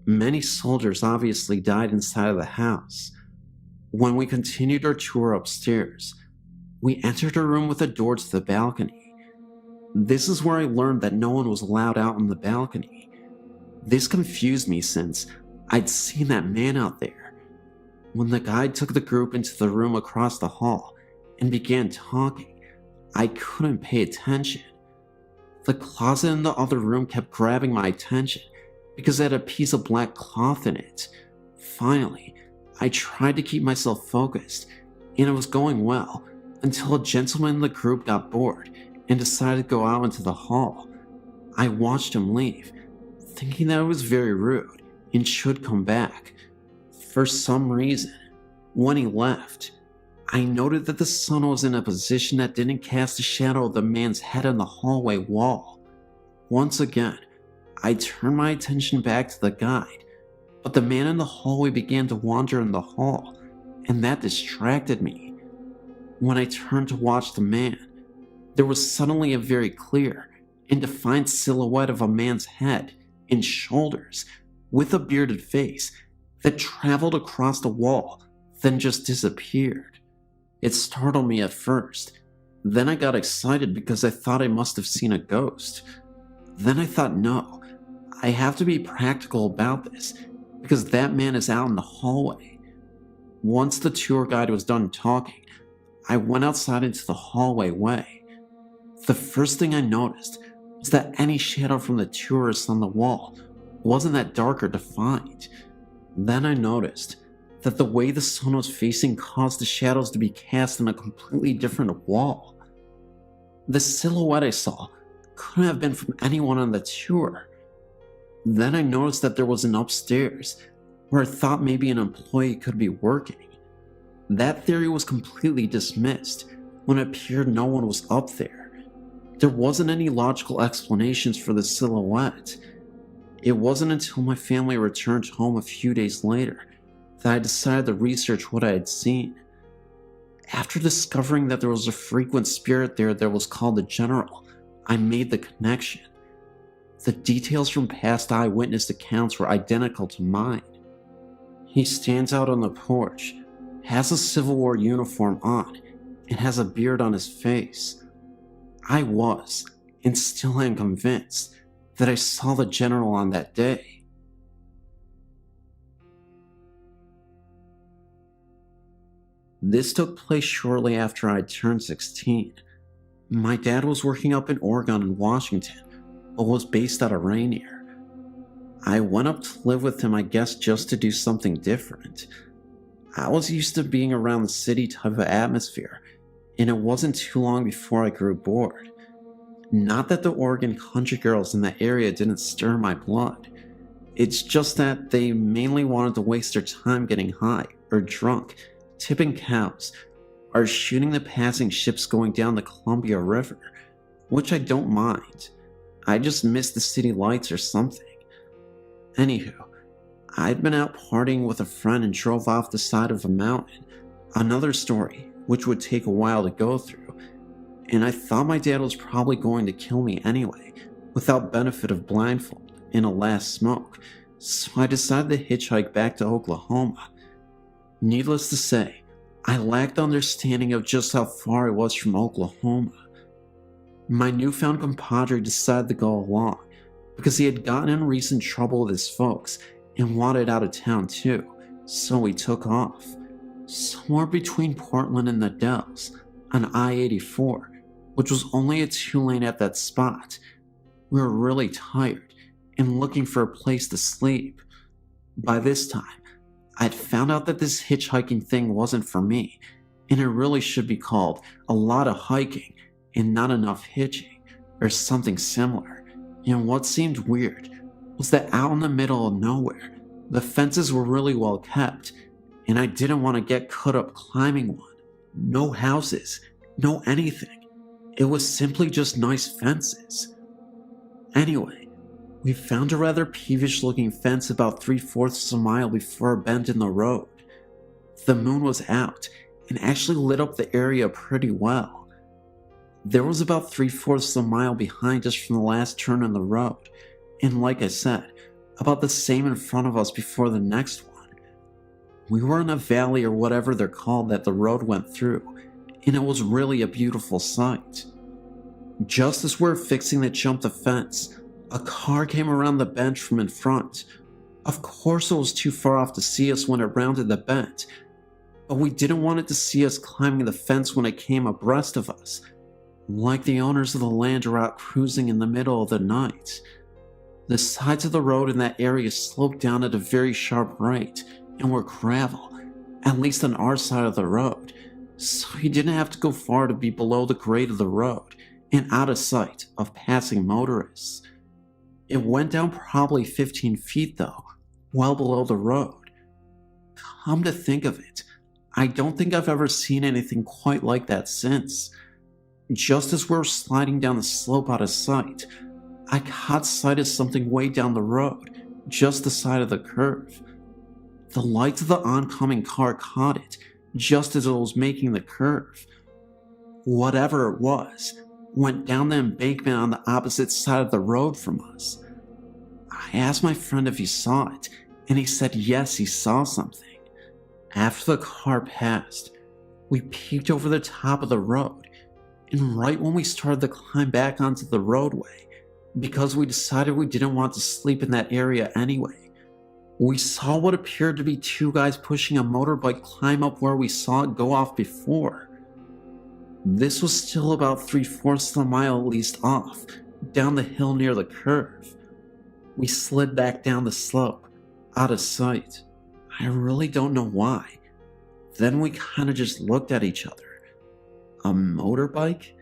Speaker 3: Many soldiers obviously died inside of the house. When we continued our tour upstairs, we entered a room with a door to the balcony. This is where I learned that no one was allowed out on the balcony. This confused me since I'd seen that man out there. When the guide took the group into the room across the hall and began talking, I couldn't pay attention. The closet in the other room kept grabbing my attention because it had a piece of black cloth in it. Finally, I tried to keep myself focused, and it was going well until a gentleman in the group got bored and decided to go out into the hall. I watched him leave, thinking that it was very rude and should come back. For some reason, when he left, I noted that the sun was in a position that didn't cast a shadow of the man's head on the hallway wall. Once again, I turned my attention back to the guide, but the man in the hallway began to wander in the hall, and that distracted me. When I turned to watch the man, there was suddenly a very clear and defined silhouette of a man's head and shoulders with a bearded face that traveled across the wall, then just disappeared. It startled me at first. Then I got excited because I thought I must have seen a ghost. Then I thought, no, I have to be practical about this because that man is out in the hallway. Once the tour guide was done talking, I went outside into the hallway way. The first thing I noticed was that any shadow from the tourists on the wall wasn't that dark or defined. Then I noticed that the way the sun was facing caused the shadows to be cast on a completely different wall. The silhouette I saw couldn't have been from anyone on the tour. Then I noticed that there was an upstairs where I thought maybe an employee could be working. That theory was completely dismissed when it appeared no one was up there. There wasn't any logical explanations for the silhouette. It wasn't until my family returned home a few days later that I decided to research what I had seen. After discovering that there was a frequent spirit there that was called the General, I made the connection. The details from past eyewitness accounts were identical to mine. He stands out on the porch, has a Civil War uniform on, and has a beard on his face. I was, and still am convinced, that I saw the General on that day. This took place shortly after I turned 16. My dad was working up in Oregon and Washington, but was based out of Rainier. I went up to live with him, I guess just to do something different. I was used to being around the city type of atmosphere, and it wasn't too long before I grew bored. Not that the Oregon country girls in that area didn't stir my blood. It's just that they mainly wanted to waste their time getting high or drunk
Speaker 6: tipping cows, or shooting the passing ships going down the Columbia River, which I don't mind. I just miss the city lights or something. Anywho, I'd been out partying with a friend and drove off the side of a mountain. Another story, which would take a while to go through, and I thought my dad was probably going to kill me anyway, without benefit of blindfold, in a last smoke, so I decided to hitchhike back to Oklahoma. Needless to say, I lacked understanding of just how far I was from Oklahoma. My newfound compadre decided to go along, because he had gotten in recent trouble with his folks and wanted out of town too, so he took off. Somewhere between Portland and the Dells, on I-84, which was only a 2-lane at that spot. We were really tired and looking for a place to sleep. By this time, I'd found out that this hitchhiking thing wasn't for me, and it really should be called a lot of hiking and not enough hitching, or something similar. And what seemed weird was that out in the middle of nowhere, the fences were really well kept, and I didn't want to get cut up climbing one. No houses, no anything. It was simply just nice fences. Anyway, we found a rather peevish looking fence about 3/4 of a mile before a bend in the road. The moon was out and actually lit up the area pretty well. There was about 3/4 of a mile behind us from the last turn in the road, and like I said, about the same in front of us before the next one. We were in a valley or whatever they're called that the road went through, and it was really a beautiful sight. Just as we were fixing to jump the fence, a car came around the bend from in front. Of course it was too far off to see us when it rounded the bend, but we didn't want it to see us climbing the fence when it came abreast of us, like the owners of the land are out cruising in the middle of the night. The sides of the road in that area sloped down at a very sharp rate and were gravel, at least on our side of the road, so you didn't have to go far to be below the grade of the road and out of sight of passing motorists. It went down probably 15 feet though, well below the road. Come to think of it, I don't think I've ever seen anything quite like that since. Just as we were sliding down the slope out of sight, I caught sight of something way down the road, just the side of the curve. The lights of the oncoming car caught it, just as it was making the curve. Whatever it was, went down the embankment on the opposite side of the road from us. I asked my friend if he saw it, and he said yes, he saw something. After the car passed, we peeked over the top of the road, and right when we started to climb back onto the roadway, because we decided we didn't want to sleep in that area anyway, we saw what appeared to be 2 guys pushing a motorbike climb up where we saw it go off before. This was still about 3/4 of a mile at least off, down the hill near the curve. We slid back down the slope, out of sight. I really don't know why. Then we kinda just looked at each other. A motorbike?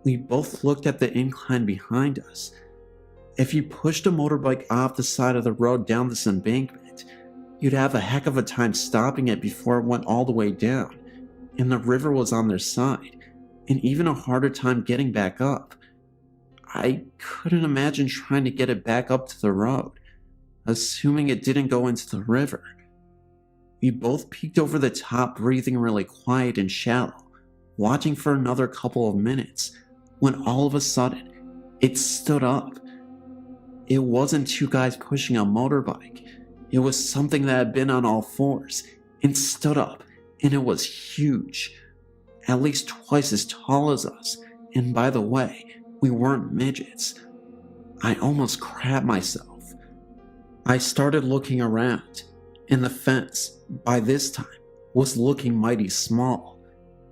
Speaker 6: We both looked at the incline behind us. If you pushed a motorbike off the side of the road down this embankment, you'd have a heck of a time stopping it before it went all the way down, and the river was on their side, and even a harder time getting back up. I couldn't imagine trying to get it back up to the road, assuming it didn't go into the river. We both peeked over the top, breathing really quiet and shallow, watching for another couple of minutes, when all of a sudden, it stood up. It wasn't 2 guys pushing a motorbike. It was something that had been on all fours and stood up, and it was huge. At least twice as tall as us, and by the way, we weren't midgets. I almost crapped myself. I started looking around, and the fence, by this time, was looking mighty small.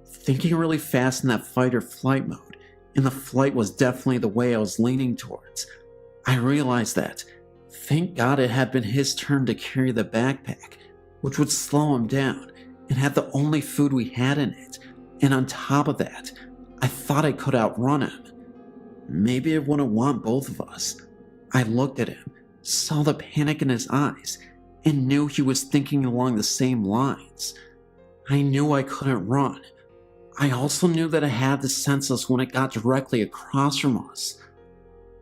Speaker 6: Thinking really fast in that fight or flight mode, and the flight was definitely the way I was leaning towards, I realized that, thank God it had been his turn to carry the backpack, which would slow him down, and had the only food we had in it, and on top of that, I thought I could outrun him. Maybe it wouldn't want both of us. I looked at him, saw the panic in his eyes, and knew he was thinking along the same lines.
Speaker 3: I knew I couldn't run. I also knew that I had to sense us when it got directly across from us.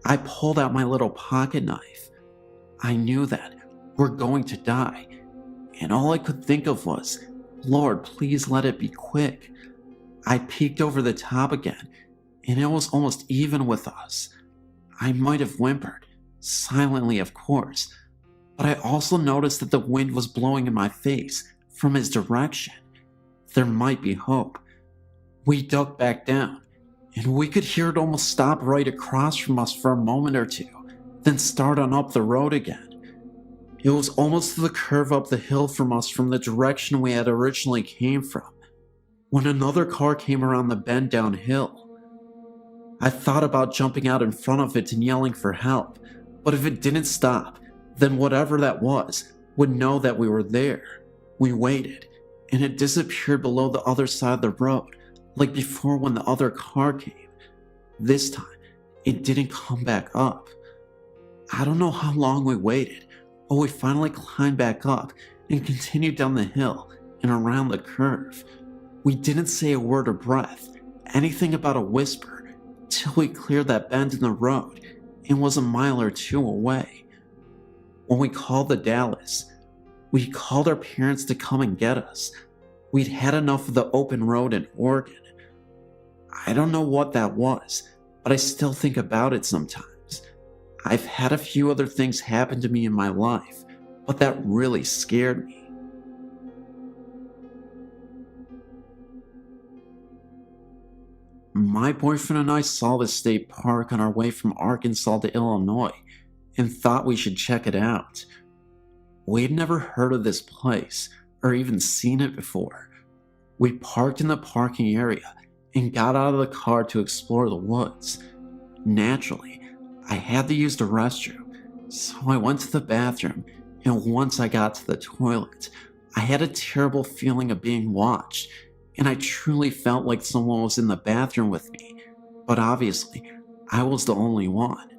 Speaker 3: I pulled out my little pocket knife. I knew that we're going to die, and all I could think of was, Lord, please let it be quick. I peeked over the top again, and it was almost even with us. I might have whimpered, silently of course, but I also noticed that the wind was blowing in my face from his direction. There might be hope. We ducked back down, and we could hear it almost stop right across from us for a moment or two, then start on up the road again. It was almost the curve up the hill from us from the direction we had originally came from, when another car came around the bend downhill. I thought about jumping out in front of it and yelling for help, but if it didn't stop, then whatever that was would know that we were there. We waited, and it disappeared below the other side of the road, like before when the other car came. This time, it didn't come back up. I don't know how long we waited, but we finally climbed back up and continued down the hill and around the curve. We didn't say a word or breath, anything about a whisper, till we cleared that bend in the road and was a mile or two away. When we called the Dallas, we called our parents to come and get us. We'd had enough of the open road in Oregon. I don't know what that was, but I still think about it sometimes. I've had a few other things happen to me in my life, but that really scared me. My boyfriend and I saw this state park on our way from Arkansas to Illinois and thought we should check it out. We'd never heard of this place or even seen it before. We parked in the parking area and got out of the car to explore the woods. Naturally, I had to use the restroom, so I went to the bathroom, and once I got to the toilet, I had a terrible feeling of being watched, and I truly felt like someone was in the bathroom with me, but obviously, I was the only one.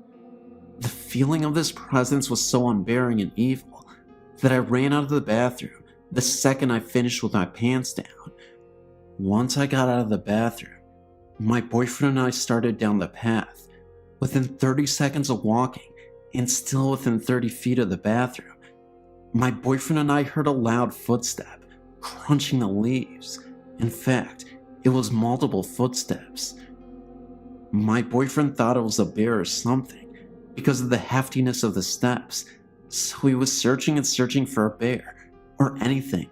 Speaker 3: The feeling of this presence was so unbearing and evil that I ran out of the bathroom the second I finished with my pants down. Once I got out of the bathroom, my boyfriend and I started down the path. Within 30 seconds of walking, and still within 30 feet of the bathroom, my boyfriend and I heard a loud footstep, crunching the leaves. In fact, it was multiple footsteps. My boyfriend thought it was a bear or something, because of the heftiness of the steps, so he was searching and searching for a bear, or anything,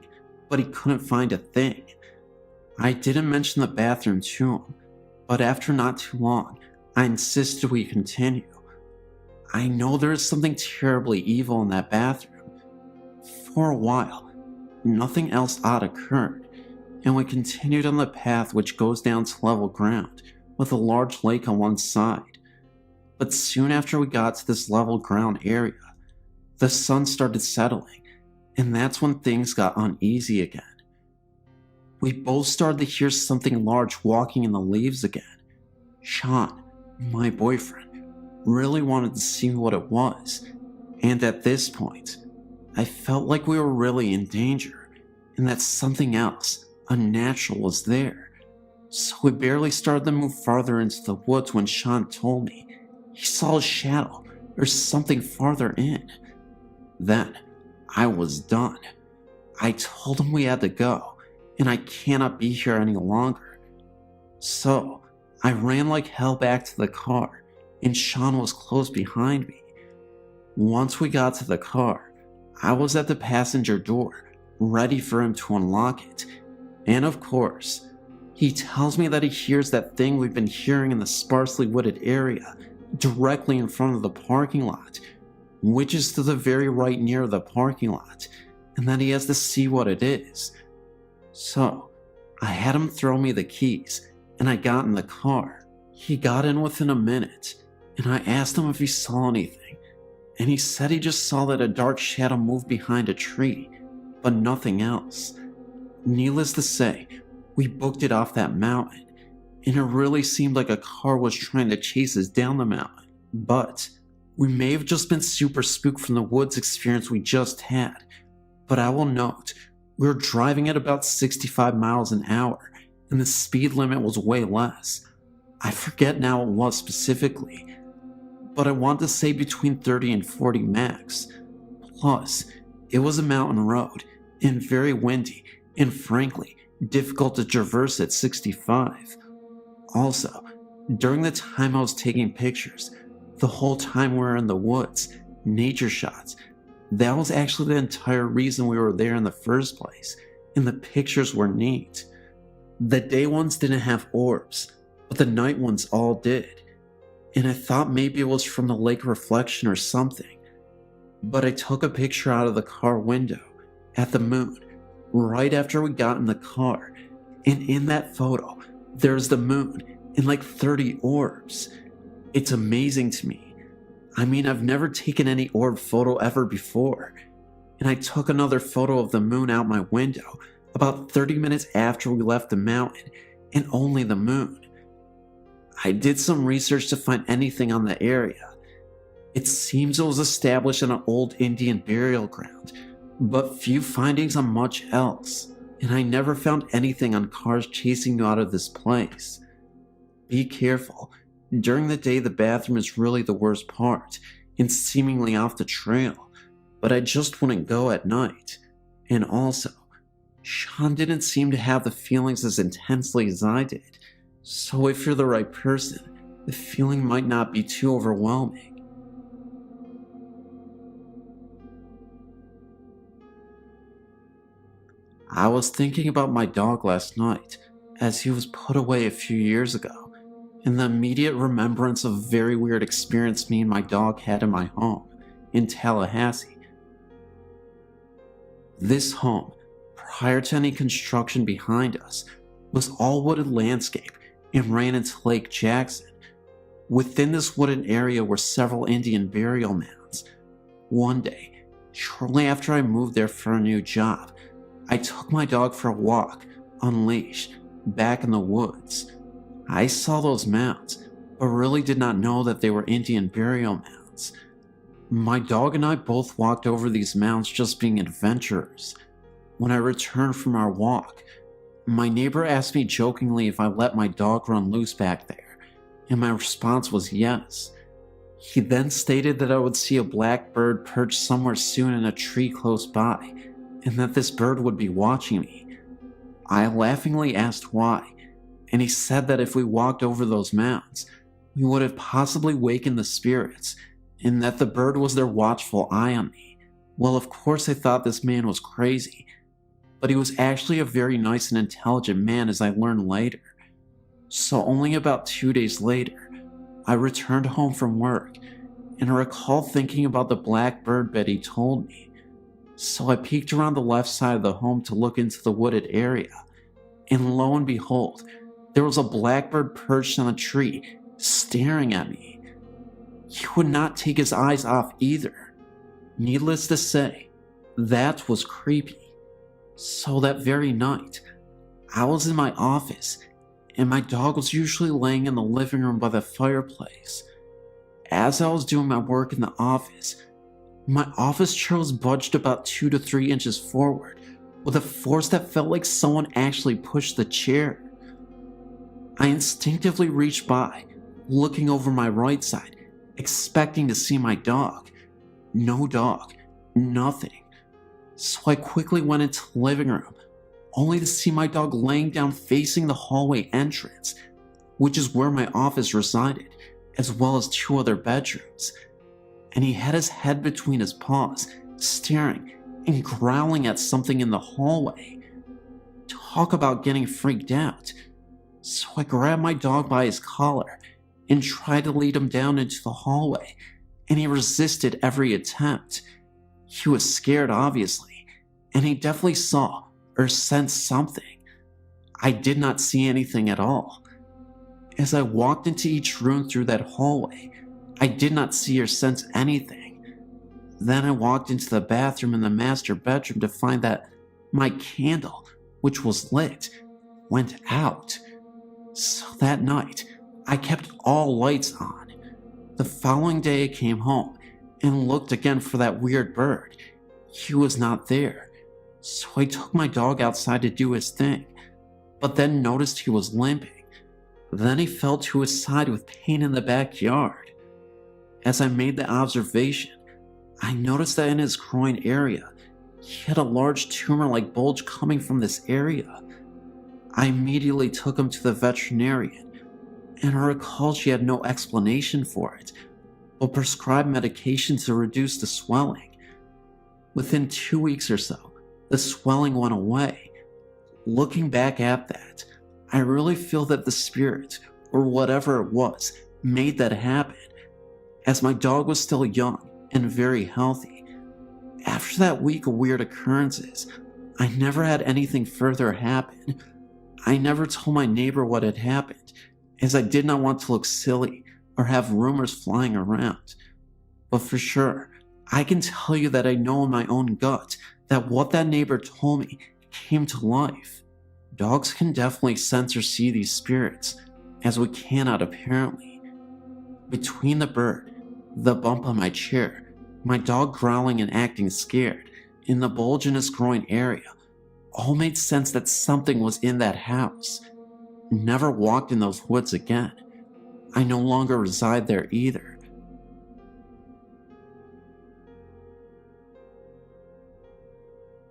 Speaker 3: but he couldn't find a thing. I didn't mention the bathroom to him, but after not too long, I insisted we continue. I know there is something terribly evil in that bathroom. For a while, nothing else odd occurred, and we continued on the path which goes down to level ground, with a large lake on one side. But soon after we got to this level ground area, the sun started settling, and that's when things got uneasy again. We both started to hear something large walking in the leaves again. Sean, my boyfriend, really wanted to see what it was, and at this point, I felt like we were really in danger, and that something else, unnatural, was there. So we barely started to move farther into the woods when Sean told me he saw a shadow or something farther in. Then, I was done. I told him we had to go, and I cannot be here any longer. So, I ran like hell back to the car, and Sean was close behind me. Once we got to the car, I was at the passenger door, ready for him to unlock it. And of course, he tells me that he hears that thing we've been hearing in the sparsely wooded area, directly in front of the parking lot, which is to the very right near the parking lot, and that he has to see what it is. So, I had him throw me the keys, and I got in the car. He got in within a minute, and I asked him if he saw anything, and he said he just saw that a dark shadow moved behind a tree, but nothing else. Needless to say, we booked it off that mountain, and it really seemed like a car was trying to chase us down the mountain. But we may have just been super spooked from the woods experience we just had, but I will note, We were driving at about 65 miles an hour, and the speed limit was way less. I forget now what it was specifically, but I want to say between 30 and 40 max. Plus, it was a mountain road, and very windy, and frankly, difficult to traverse at 65. Also, during the time I was taking pictures, the whole time we were in the woods, nature shots, that was actually the entire reason we were there in the first place, and the pictures were neat. The day ones didn't have orbs, but the night ones all did, and I thought maybe it was from the lake reflection or something. But I took a picture out of the car window at the moon right after we got in the car, and in that photo, there's the moon and like 30 orbs. It's amazing to me. I mean, I've never taken any orb photo ever before, and I took another photo of the moon out my window about 30 minutes after we left the mountain, and only the moon. I did some research to find anything on the area. It seems it was established on an old Indian burial ground, but few findings on much else, and I never found anything on cars chasing you out of this place. Be careful. During the day, the bathroom is really the worst part, and seemingly off the trail, but I just wouldn't go at night. And also, Sean didn't seem to have the feelings as intensely as I did, so if you're the right person, the feeling might not be too overwhelming. I was thinking about my dog last night, as he was put away a few years ago, and the immediate remembrance of a very weird experience me and my dog had in my home in Tallahassee. This home, prior to any construction behind us, was all wooded landscape and ran into Lake Jackson. Within this wooded area were several Indian burial mounds. One day, shortly after I moved there for a new job, I took my dog for a walk, unleashed, back in the woods. I saw those mounds, but really did not know that they were Indian burial mounds. My dog and I both walked over these mounds just being adventurers. When I returned from our walk, my neighbor asked me jokingly if I let my dog run loose back there, and my response was yes. He then stated that I would see a black bird perched somewhere soon in a tree close by, and that this bird would be watching me. I laughingly asked why, and he said that if we walked over those mounds, we would have possibly wakened the spirits, and that the bird was their watchful eye on me. Well, of course I thought this man was crazy, but he was actually a very nice and intelligent man, as I learned later. So only about 2 days later, I returned home from work, and I recall thinking about the black bird Betty told me. So I peeked around the left side of the home to look into the wooded area, and lo and behold, there was a blackbird perched on a tree, staring at me. He would not take his eyes off either. Needless to say, that was creepy. So that very night, I was in my office, and my dog was usually laying in the living room by the fireplace. As I was doing my work in the office, my office chair was budged about 2 to 3 inches forward, with a force that felt like someone actually pushed the chair. I instinctively reached by, looking over my right side, expecting to see my dog. No dog, nothing. So I quickly went into the living room, only to see my dog laying down facing the hallway entrance, which is where my office resided, as well as 2 other bedrooms. And he had his head between his paws, staring and growling at something in the hallway. Talk about getting freaked out. So I grabbed my dog by his collar and tried to lead him down into the hallway, and he resisted every attempt. He was scared, obviously, and he definitely saw or sensed something. I did not see anything at all. As I walked into each room through that hallway, I did not see or sense anything. Then I walked into the bathroom in the master bedroom to find that my candle, which was lit, went out. So that night, I kept all lights on. The following day I came home and looked again for that weird bird. He was not there. So I took my dog outside to do his thing, but then noticed he was limping. Then he fell to his side with pain in the backyard. As I made the observation, I noticed that in his groin area, he had a large tumor-like bulge coming from this area. I immediately took him to the veterinarian, and I recall she had no explanation for it, but prescribed medication to reduce the swelling. Within 2 weeks or so, the swelling went away. Looking back at that, I really feel that the spirit, or whatever it was, made that happen, as my dog was still young and very healthy. After that week of weird occurrences, I never had anything further happen. I never told my neighbor what had happened, as I did not want to look silly or have rumors flying around. But for sure, I can tell you that I know in my own gut that what that neighbor told me came to life. Dogs can definitely sense or see these spirits, as we cannot apparently. Between the bird, the bump on my chair, my dog growling and acting scared, and the bulge in his groin area, all made sense that something was in that house. Never walked in those woods again. I no longer reside there either.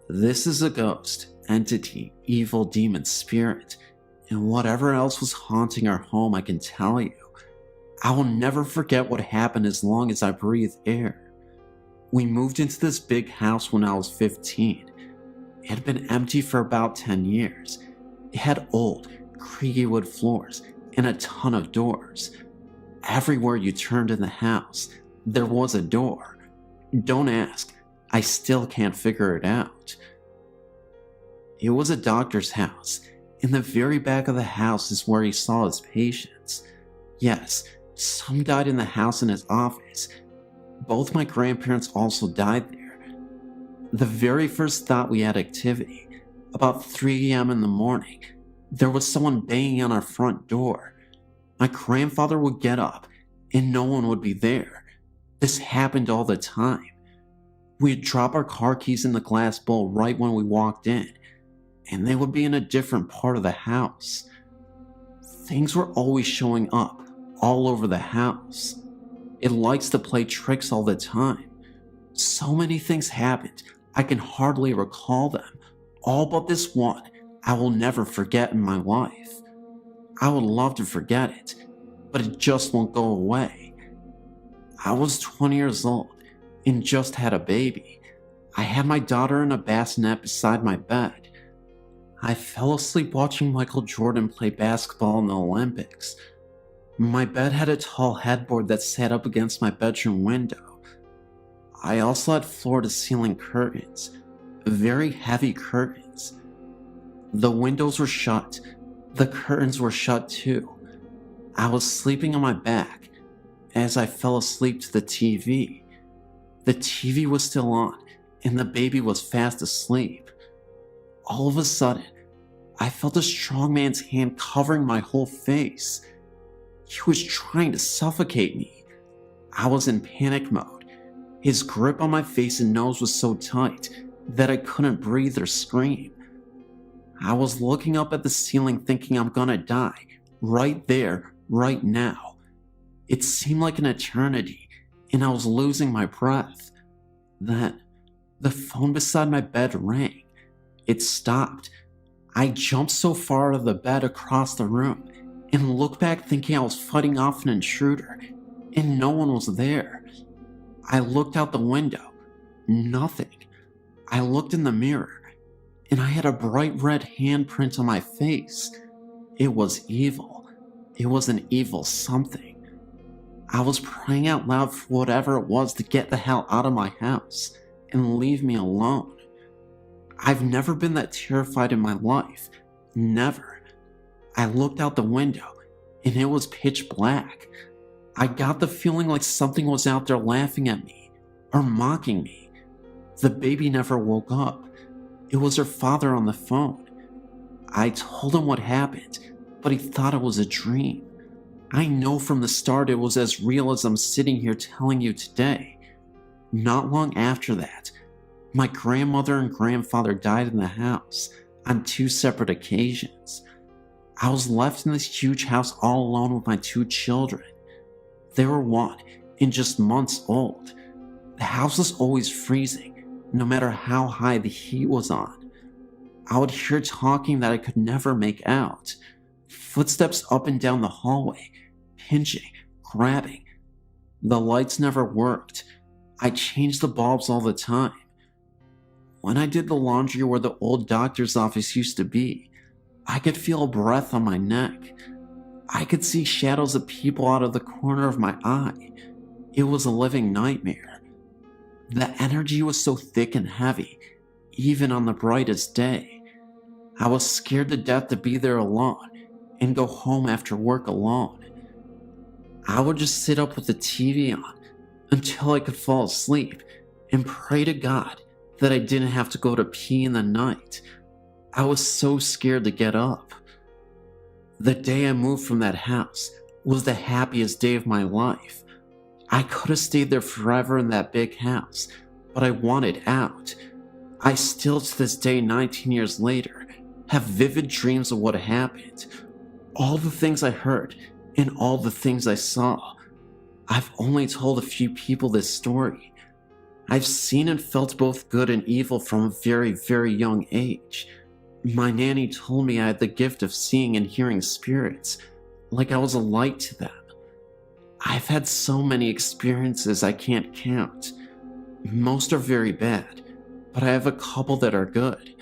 Speaker 3: This is a ghost, entity, evil demon, spirit, and whatever else was haunting our home, I can tell you. I will never forget what happened as long as I breathe air. We moved into this big house when I was 15. It had been empty for about 10 years. It had old, creaky wood floors and a ton of doors. Everywhere you turned in the house, there was a door. Don't ask, I still can't figure it out. It was a doctor's house. In the very back of the house is where he saw his patients. Yes, some died in the house in his office. Both my grandparents also died there. The very first thought we had activity, about 3 a.m. in the morning, there was someone banging on our front door. My grandfather would get up, and no one would be there. This happened all the time. We'd drop our car keys in the glass bowl right when we walked in, and they would be in a different part of the house. Things were always showing up all over the house. It likes to play tricks all the time. So many things happened, I can hardly recall them. All but this one I will never forget in my life. I would love to forget it, but it just won't go away. I was 20 years old and just had a baby. I had my daughter in a bassinet beside my bed. I fell asleep watching Michael Jordan play basketball in the Olympics. My bed had a tall headboard that sat up against my bedroom window. I also had floor-to-ceiling curtains, very heavy curtains. The windows were shut. The curtains were shut too. I was sleeping on my back as I fell asleep to the TV. The TV was still on, and the baby was fast asleep. All of a sudden, I felt a strong man's hand covering my whole face. He was trying to suffocate me. I was in panic mode. His grip on my face and nose was so tight that I couldn't breathe or scream. I was looking up at the ceiling thinking I'm gonna die, right there, right now. It seemed like an eternity, and I was losing my breath. Then, the phone beside my bed rang. It stopped. I jumped so far out of the bed across the room and looked back thinking I was fighting off an intruder, and no one was there. I looked out the window. Nothing. I looked in the mirror, and I had a bright red handprint on my face. It was evil. It was an evil something. I was praying out loud for whatever it was to get the hell out of my house and leave me alone. I've never been that terrified in my life. Never. I looked out the window, and it was pitch black. I got the feeling like something was out there laughing at me, or mocking me. The baby never woke up. It was her father on the phone. I told him what happened, but he thought it was a dream. I know from the start it was as real as I'm sitting here telling you today. Not long after that,
Speaker 6: My grandmother and grandfather died in the house on 2 separate occasions. I was left in this huge house all alone with my 2 children. They were 1 and just months old. The house was always freezing, no matter how high the heat was on. I would hear talking that I could never make out. Footsteps up and down the hallway, pinching, grabbing. The lights never worked. I changed the bulbs all the time. When I did the laundry where the old doctor's office used to be, I could feel a breath on my neck. I could see shadows of people out of the corner of my eye. It was a living nightmare. The energy was so thick and heavy, even on the brightest day. I was scared to death to be there alone and go home after work alone. I would just sit up with the TV on until I could fall asleep and pray to God that I didn't have to go to pee in the night. I was so scared to get up. The day I moved from that house was the happiest day of my life. I could have stayed there forever in that big house, but I wanted out. I still to this day, 19 years later, have vivid dreams of what happened. All the things I heard and all the things I saw. I've only told a few people this story. I've seen and felt both good and evil from a very, very young age. My nanny told me I had the gift of seeing and hearing spirits, like I was a light to them. I've had so many experiences I can't count. Most are very bad, but I have a couple that are good.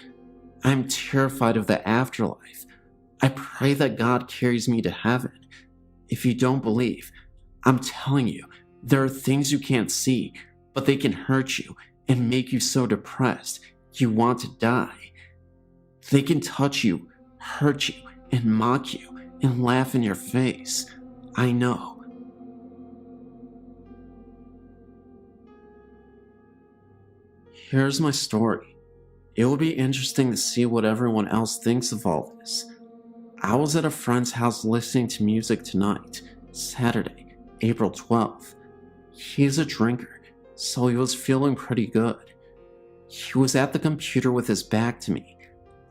Speaker 6: I'm terrified of the afterlife. I pray that God carries me to heaven. If you don't believe, I'm telling you, there are things you can't see, but they can hurt you and make you so depressed you want to die. They can touch you, hurt you, and mock you, and laugh in your face. I know. Here's my story. It will be interesting to see what everyone else thinks of all this. I was at a friend's house listening to music tonight, Saturday, April 12th. He's a drinker, so he was feeling pretty good. He was at the computer with his back to me.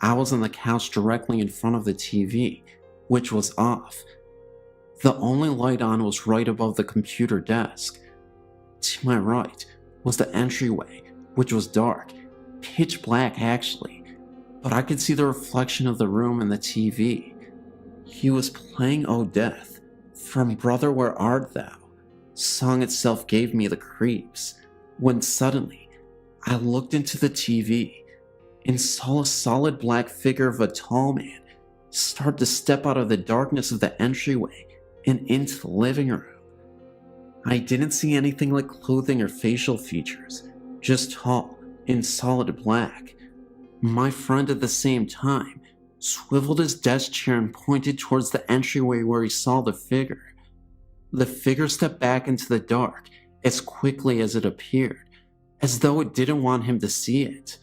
Speaker 6: I was on the couch directly in front of the TV, which was off. The only light on was right above the computer desk. To my right was the entryway, which was dark, pitch black actually, but I could see the reflection of the room in the TV. He was playing "Oh Death" from "Brother Where Art Thou." Song itself gave me the creeps, when suddenly I looked into the TV and saw a solid black figure of a tall man start to step out of the darkness of the entryway and into the living room. I didn't see anything like clothing or facial features, just tall and solid black. My friend at the same time swiveled his desk chair and pointed towards the entryway where he saw the figure. The figure stepped back into the dark as quickly as it appeared, as though it didn't want him to see it.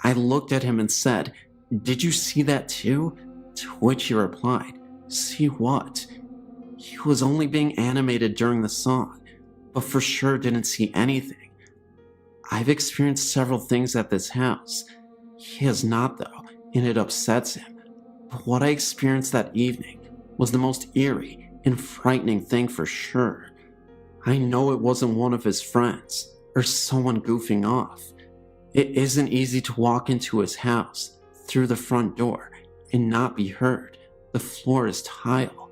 Speaker 6: I looked at him and said, "Did you see that too?" To which he replied, "See what?" He was only being animated during the song, but for sure didn't see anything. I've experienced several things at this house. He has not though, and it upsets him. But what I experienced that evening was the most eerie and frightening thing for sure. I know it wasn't one of his friends, or someone goofing off. It isn't easy to walk into his house, through the front door, and not be heard. The floor is tile.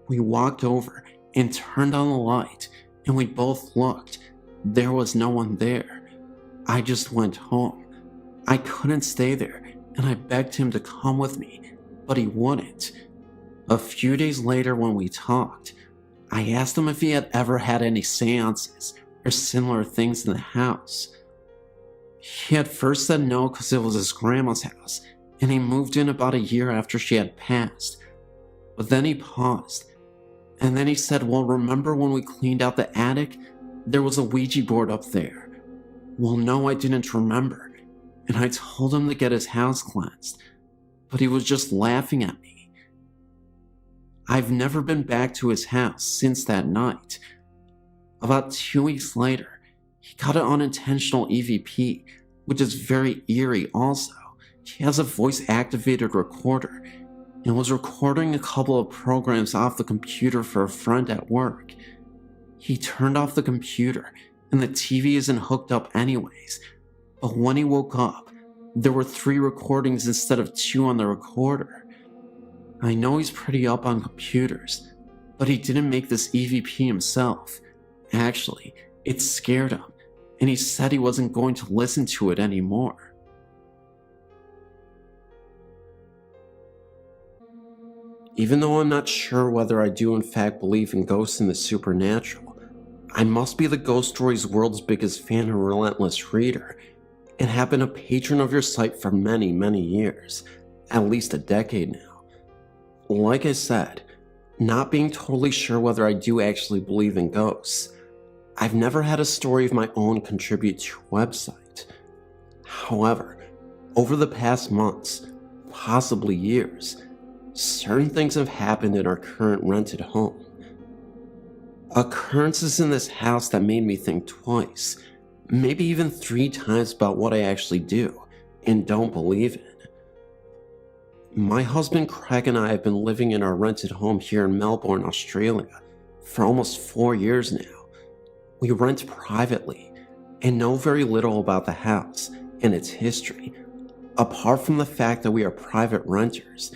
Speaker 6: We walked over and turned on the light, and we both looked. There was no one there. I just went home. I couldn't stay there, and I begged him to come with me, but he wouldn't. A few days later when we talked, I asked him if he had ever had any seances or similar things in the house. He had first said no because it was his grandma's house, and he moved in about a year after she had passed. But then he paused, and then he said, "Well, remember when we cleaned out the attic? There was a Ouija board up there." Well, no, I didn't remember, and I told him to get his house cleansed, but he was just laughing at me. I've never been back to his house since that night. About 2 weeks later, he got an unintentional EVP, which is very eerie also. He has a voice-activated recorder and was recording a couple of programs off the computer for a friend at work. He turned off the computer and the TV isn't hooked up anyways, but when he woke up, there were 3 recordings instead of 2 on the recorder. I know he's pretty up on computers, but he didn't make this EVP himself. Actually, it scared him, and he said he wasn't going to listen to it anymore. Even though I'm not sure whether I do in fact believe in ghosts and the supernatural, I must be the Ghost Stories world's biggest fan and relentless reader, and have been a patron of your site for many, many years, at least a decade now. Like I said, not being totally sure whether I do actually believe in ghosts, I've never had a story of my own contribute to a website. However, over the past months, possibly years, certain things have happened in our current rented home. Occurrences in this house that made me think twice, maybe even 3 times about what I actually do and don't believe in. My husband Craig and I have been living in our rented home here in Melbourne, Australia for almost 4 years now. We rent privately and know very little about the house and its history, apart from the fact that we are private renters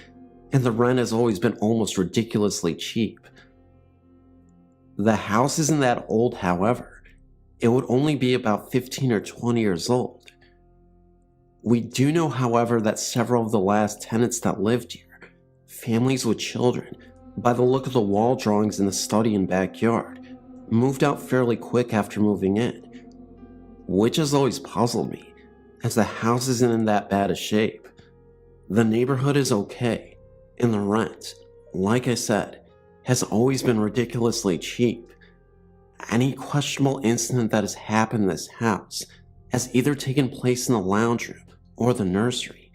Speaker 6: and the rent has always been almost ridiculously cheap. The house isn't that old, however. It would only be about 15 or 20 years old. We do know, however, that several of the last tenants that lived here, families with children, by the look of the wall drawings in the study and backyard, moved out fairly quick after moving in, which has always puzzled me, as the house isn't in that bad a shape. The neighborhood is okay, and the rent, like I said, has always been ridiculously cheap. Any questionable incident that has happened in this house has either taken place in the lounge room or the nursery.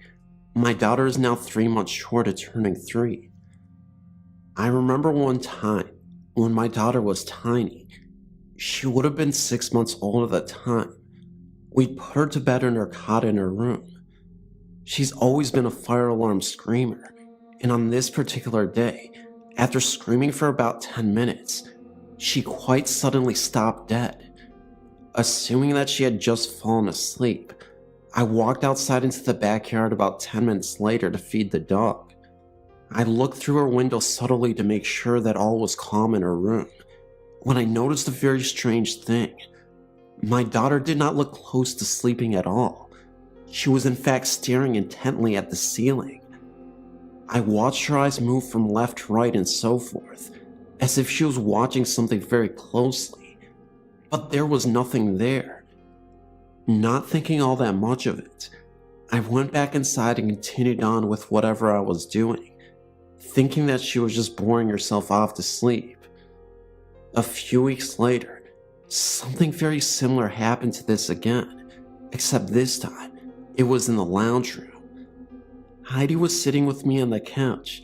Speaker 6: My daughter is now 3 months short of turning 3. I remember one time when my daughter was tiny. She would have been 6 months old at the time. We'd put her to bed in her cot in her room. She's always been a fire alarm screamer, and on this particular day, after screaming for about 10 minutes, she quite suddenly stopped dead. Assuming that she had just fallen asleep, I walked outside into the backyard about 10 minutes later to feed the dog. I looked through her window subtly to make sure that all was calm in her room, when I noticed a very strange thing. My daughter did not look close to sleeping at all. She was in fact staring intently at the ceiling. I watched her eyes move from left to right and so forth, as if she was watching something very closely, but there was nothing there. Not thinking all that much of it, I went back inside and continued on with whatever I was doing, thinking that she was just boring herself off to sleep. A few weeks later, something very similar happened to this again, except this time, it was in the lounge room. Heidi was sitting with me on the couch.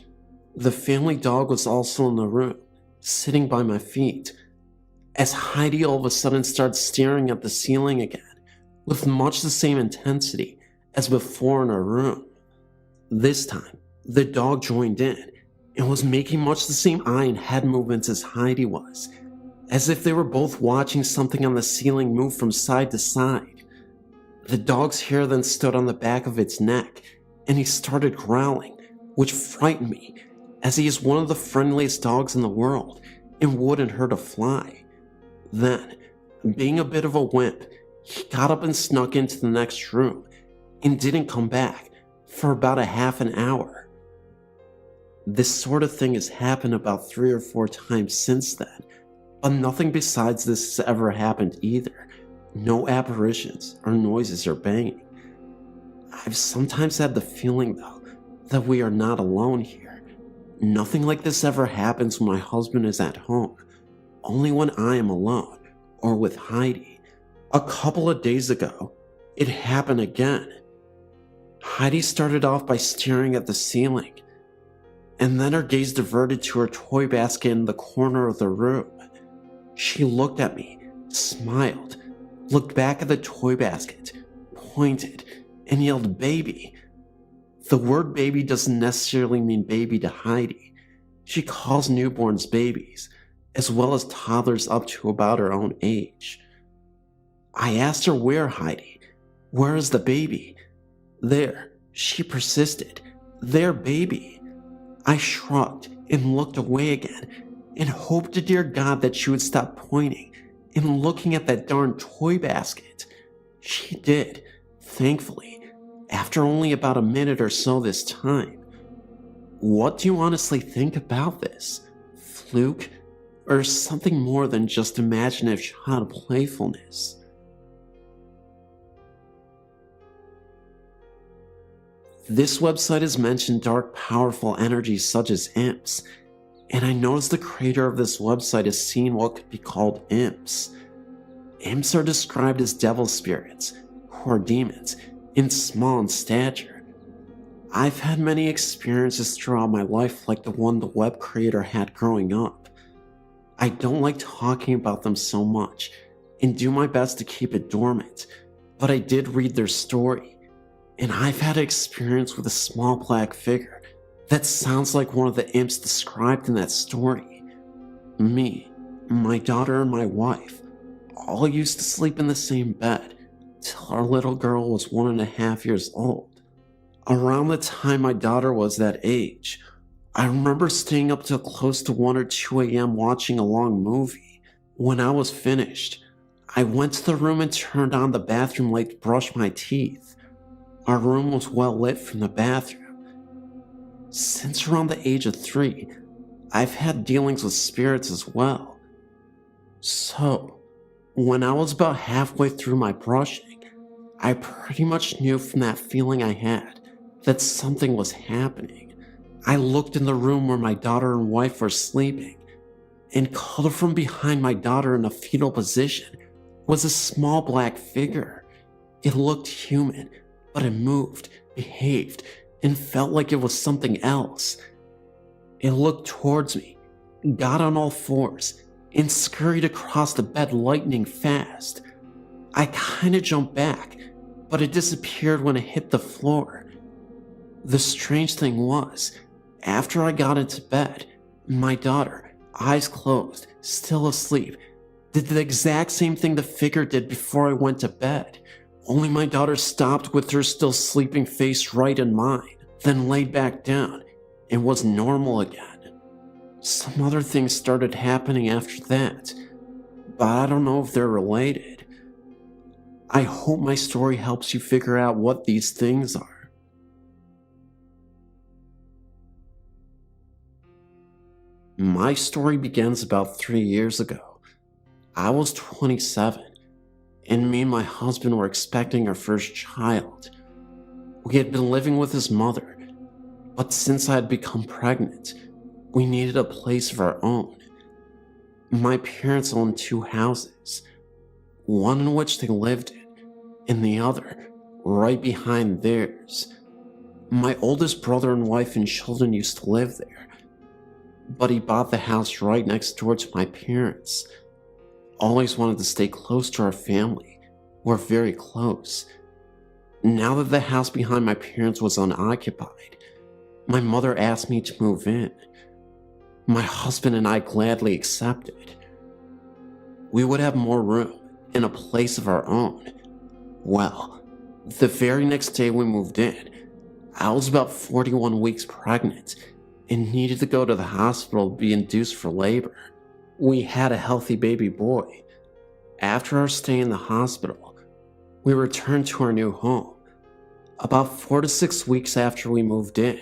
Speaker 6: The family dog was also in the room, sitting by my feet, as Heidi all of a sudden started staring at the ceiling again, with much the same intensity as before in her room. This time, the dog joined in and was making much the same eye and head movements as Heidi was, as if they were both watching something on the ceiling move from side to side. The dog's hair then stood on the back of its neck, and he started growling, which frightened me, as he is one of the friendliest dogs in the world and wouldn't hurt a fly. Then, being a bit of a wimp, he got up and snuck into the next room and didn't come back for about a half an hour. This sort of thing has happened about 3 or 4 times since then, but nothing besides this has ever happened either. No apparitions or noises or banging. I've sometimes had the feeling, though, that we are not alone here. Nothing like this ever happens when my husband is at home, only when I am alone or with Heidi. A couple of days ago, it happened again. Heidi started off by staring at the ceiling, and then her gaze diverted to her toy basket in the corner of the room. She looked at me, smiled, looked back at the toy basket, pointed, and yelled baby. The word baby doesn't necessarily mean baby to Heidi. She calls newborns babies, as well as toddlers up to about her own age. I asked her where, Heidi. Where is the baby? There, she persisted. There, baby. I shrugged and looked away again and hoped to dear God that she would stop pointing and looking at that darn toy basket. She did, thankfully, after only about a minute or so this time. What do you honestly think about this? Fluke? Or something more than just imaginative child playfulness? This website has mentioned dark, powerful energies such as imps, and I noticed the creator of this website has seen what could be called imps. Imps are described as devil spirits, who are demons, and small in stature. I've had many experiences throughout my life like the one the web creator had growing up. I don't like talking about them so much, and do my best to keep it dormant, but I did read their story, and I've had an experience with a small black figure that sounds like one of the imps described in that story. Me, my daughter, and my wife all used to sleep in the same bed till our little girl was 1.5 years old. Around the time my daughter was that age, I remember staying up till close to 1 or 2 a.m. watching a long movie. When I was finished, I went to the room and turned on the bathroom light to brush my teeth. Our room was well lit from the bathroom. Since around the age of 3, I've had dealings with spirits as well. So, when I was about halfway through my brushing, I pretty much knew from that feeling I had that something was happening. I looked in the room where my daughter and wife were sleeping, and called from behind my daughter in a fetal position was a small black figure. It looked human, but it moved, behaved, and felt like it was something else. It looked towards me, got on all fours, and scurried across the bed lightning fast. I kinda jumped back, but it disappeared when it hit the floor. The strange thing was, after I got into bed, my daughter, eyes closed, still asleep, did the exact same thing the figure did before I went to bed. Only my daughter stopped with her still sleeping face right in mine, then laid back down and was normal again. Some other things started happening after that, but I don't know if they're related. I hope my story helps you figure out what these things are. My story begins about 3 years ago. I was 27, and me and my husband were expecting our first child. We had been living with his mother, but since I had become pregnant, we needed a place of our own. My parents owned 2 houses, one in which they lived in, and the other right behind theirs. My oldest brother and wife and children used to live there, but he bought the house right next door to my parents. Always wanted to stay close to our family. We're very close. Now that the house behind my parents was unoccupied, my mother asked me to move in. My husband and I gladly accepted. We would have more room and a place of our own. Well, the very next day we moved in, I was about 41 weeks pregnant and needed to go to the hospital to be induced for labor. We had a healthy baby boy. After our stay in the hospital, we returned to our new home. About 4 to 6 weeks after we moved in,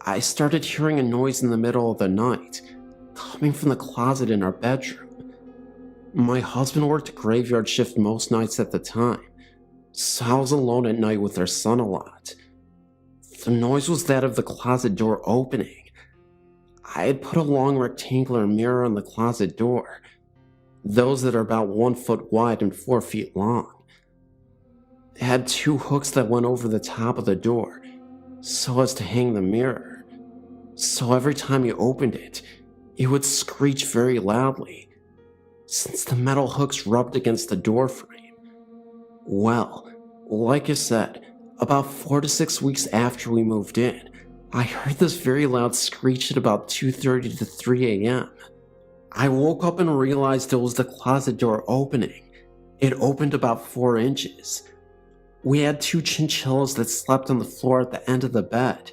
Speaker 6: I started hearing a noise in the middle of the night, coming from the closet in our bedroom. My husband worked a graveyard shift most nights at the time, so I was alone at night with our son a lot. The noise was that of the closet door opening. I had put a long rectangular mirror on the closet door, those that are about 1 foot wide and 4 feet long. It had 2 hooks that went over the top of the door, so as to hang the mirror. So every time you opened it, it would screech very loudly, since the metal hooks rubbed against the door frame.
Speaker 3: Well, like I said, about 4 to 6 weeks after we moved in, I heard this very loud screech at about 2:30 to 3 a.m. I woke up and realized it was the closet door opening. It opened about 4 inches. We had 2 chinchillas that slept on the floor at the end of the bed,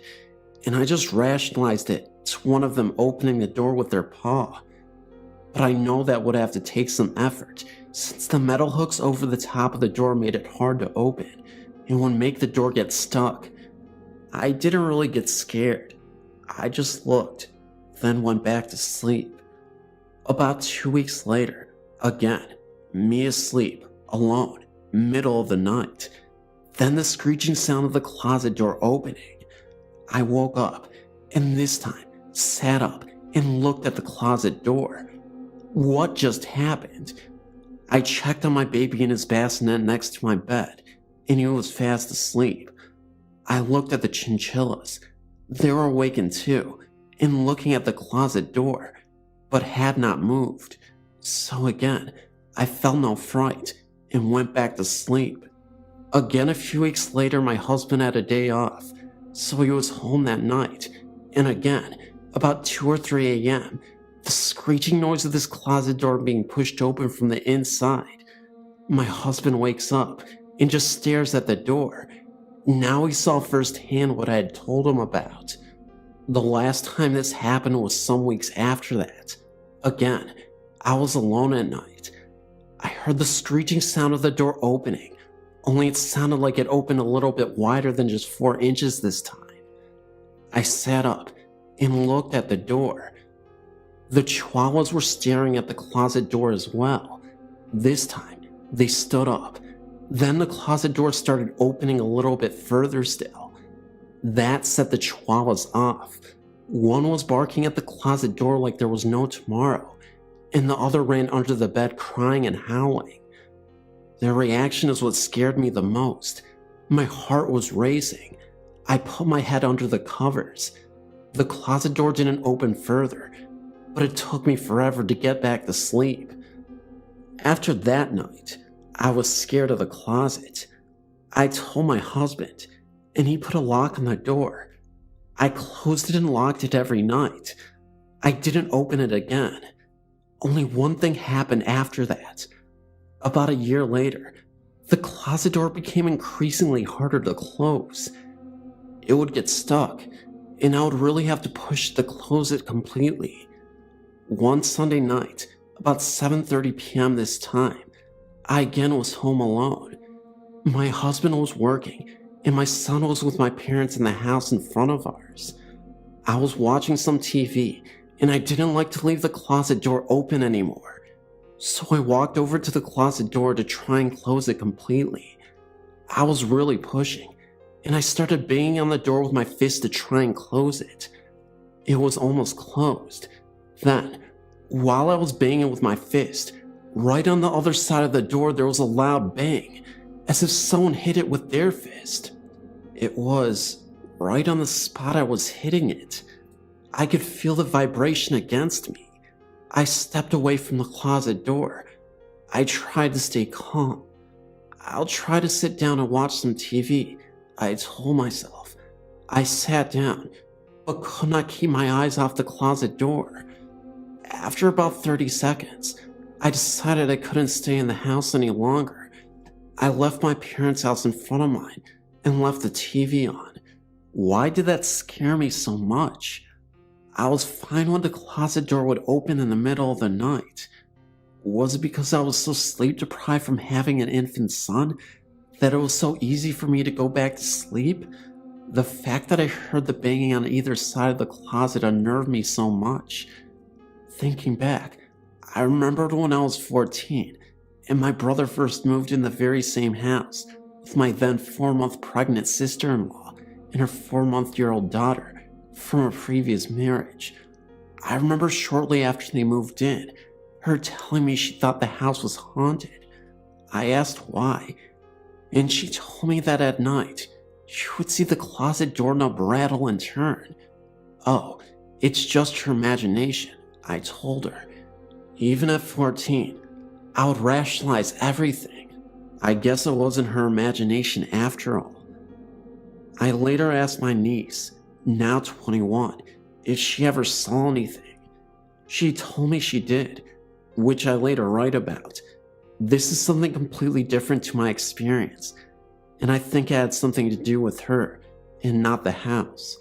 Speaker 3: and I just rationalized it to one of them opening the door with their paw. But I know that would have to take some effort, since the metal hooks over the top of the door made it hard to open and would make the door get stuck. I didn't really get scared. I just looked, then went back to sleep. About 2 weeks later, again, me asleep, alone, middle of the night. Then the screeching sound of the closet door opening. I woke up, and this time, sat up and looked at the closet door. What just happened? I checked on my baby in his bassinet next to my bed, and he was fast asleep. I looked at the chinchillas. They were awakened too, and looking at the closet door, but had not moved. So again, I felt no fright and went back to sleep. Again, a few weeks later, my husband had a day off, so he was home that night. And again, about 2 or 3 a.m., the screeching noise of this closet door being pushed open from the inside. My husband wakes up and just stares at the door. Now he saw firsthand what I had told him about. The last time this happened was some weeks after that. Again, I was alone at night. I heard the screeching sound of the door opening, only it sounded like it opened a little bit wider than just 4 inches this time. I sat up and looked at the door. The chihuahuas were staring at the closet door as well. This time, they stood up. Then the closet door started opening a little bit further still. That set the chihuahuas off. One was barking at the closet door like there was no tomorrow, and the other ran under the bed crying and howling. Their reaction is what scared me the most. My heart was racing. I put my head under the covers. The closet door didn't open further, but it took me forever to get back to sleep. After that night, I was scared of the closet. I told my husband, and he put a lock on the door. I closed it and locked it every night. I didn't open it again. Only one thing happened after that. About a year later, the closet door became increasingly harder to close. It would get stuck, and I would really have to push to close it completely. One Sunday night, about 7:30 p.m. this time, I again was home alone. My husband was working, and my son was with my parents in the house in front of ours. I was watching some TV, and I didn't like to leave the closet door open anymore. So I walked over to the closet door to try and close it completely. I was really pushing, and I started banging on the door with my fist to try and close it. It was almost closed. Then, while I was banging with my fist, right on the other side of the door there was a loud bang, as if someone hit it with their fist. It was right on the spot I was hitting it. I could feel the vibration against me. I stepped away from the closet door. I tried to stay calm. I'll try to sit down and watch some TV, I told myself. I sat down, but could not keep my eyes off the closet door. After about 30 seconds, I decided I couldn't stay in the house any longer. I left my parents' house in front of mine and left the TV on. Why did that scare me so much? I was fine when the closet door would open in the middle of the night. Was it because I was so sleep deprived from having an infant son that it was so easy for me to go back to sleep? The fact that I heard the banging on either side of the closet unnerved me so much. Thinking back, I remembered when I was 14 and my brother first moved in the very same house with my then 4-month pregnant sister-in-law and her 4-month-old daughter from a previous marriage. I remember shortly after they moved in, her telling me she thought the house was haunted. I asked why, and she told me that at night, she would see the closet doorknob rattle and turn. Oh, it's just her imagination, I told her. Even at 14, I would rationalize everything. I guess it wasn't her imagination after all. I later asked my niece, now 21, if she ever saw anything. She told me she did, which I later write about. This is something completely different to my experience, and I think it had something to do with her, and not the house.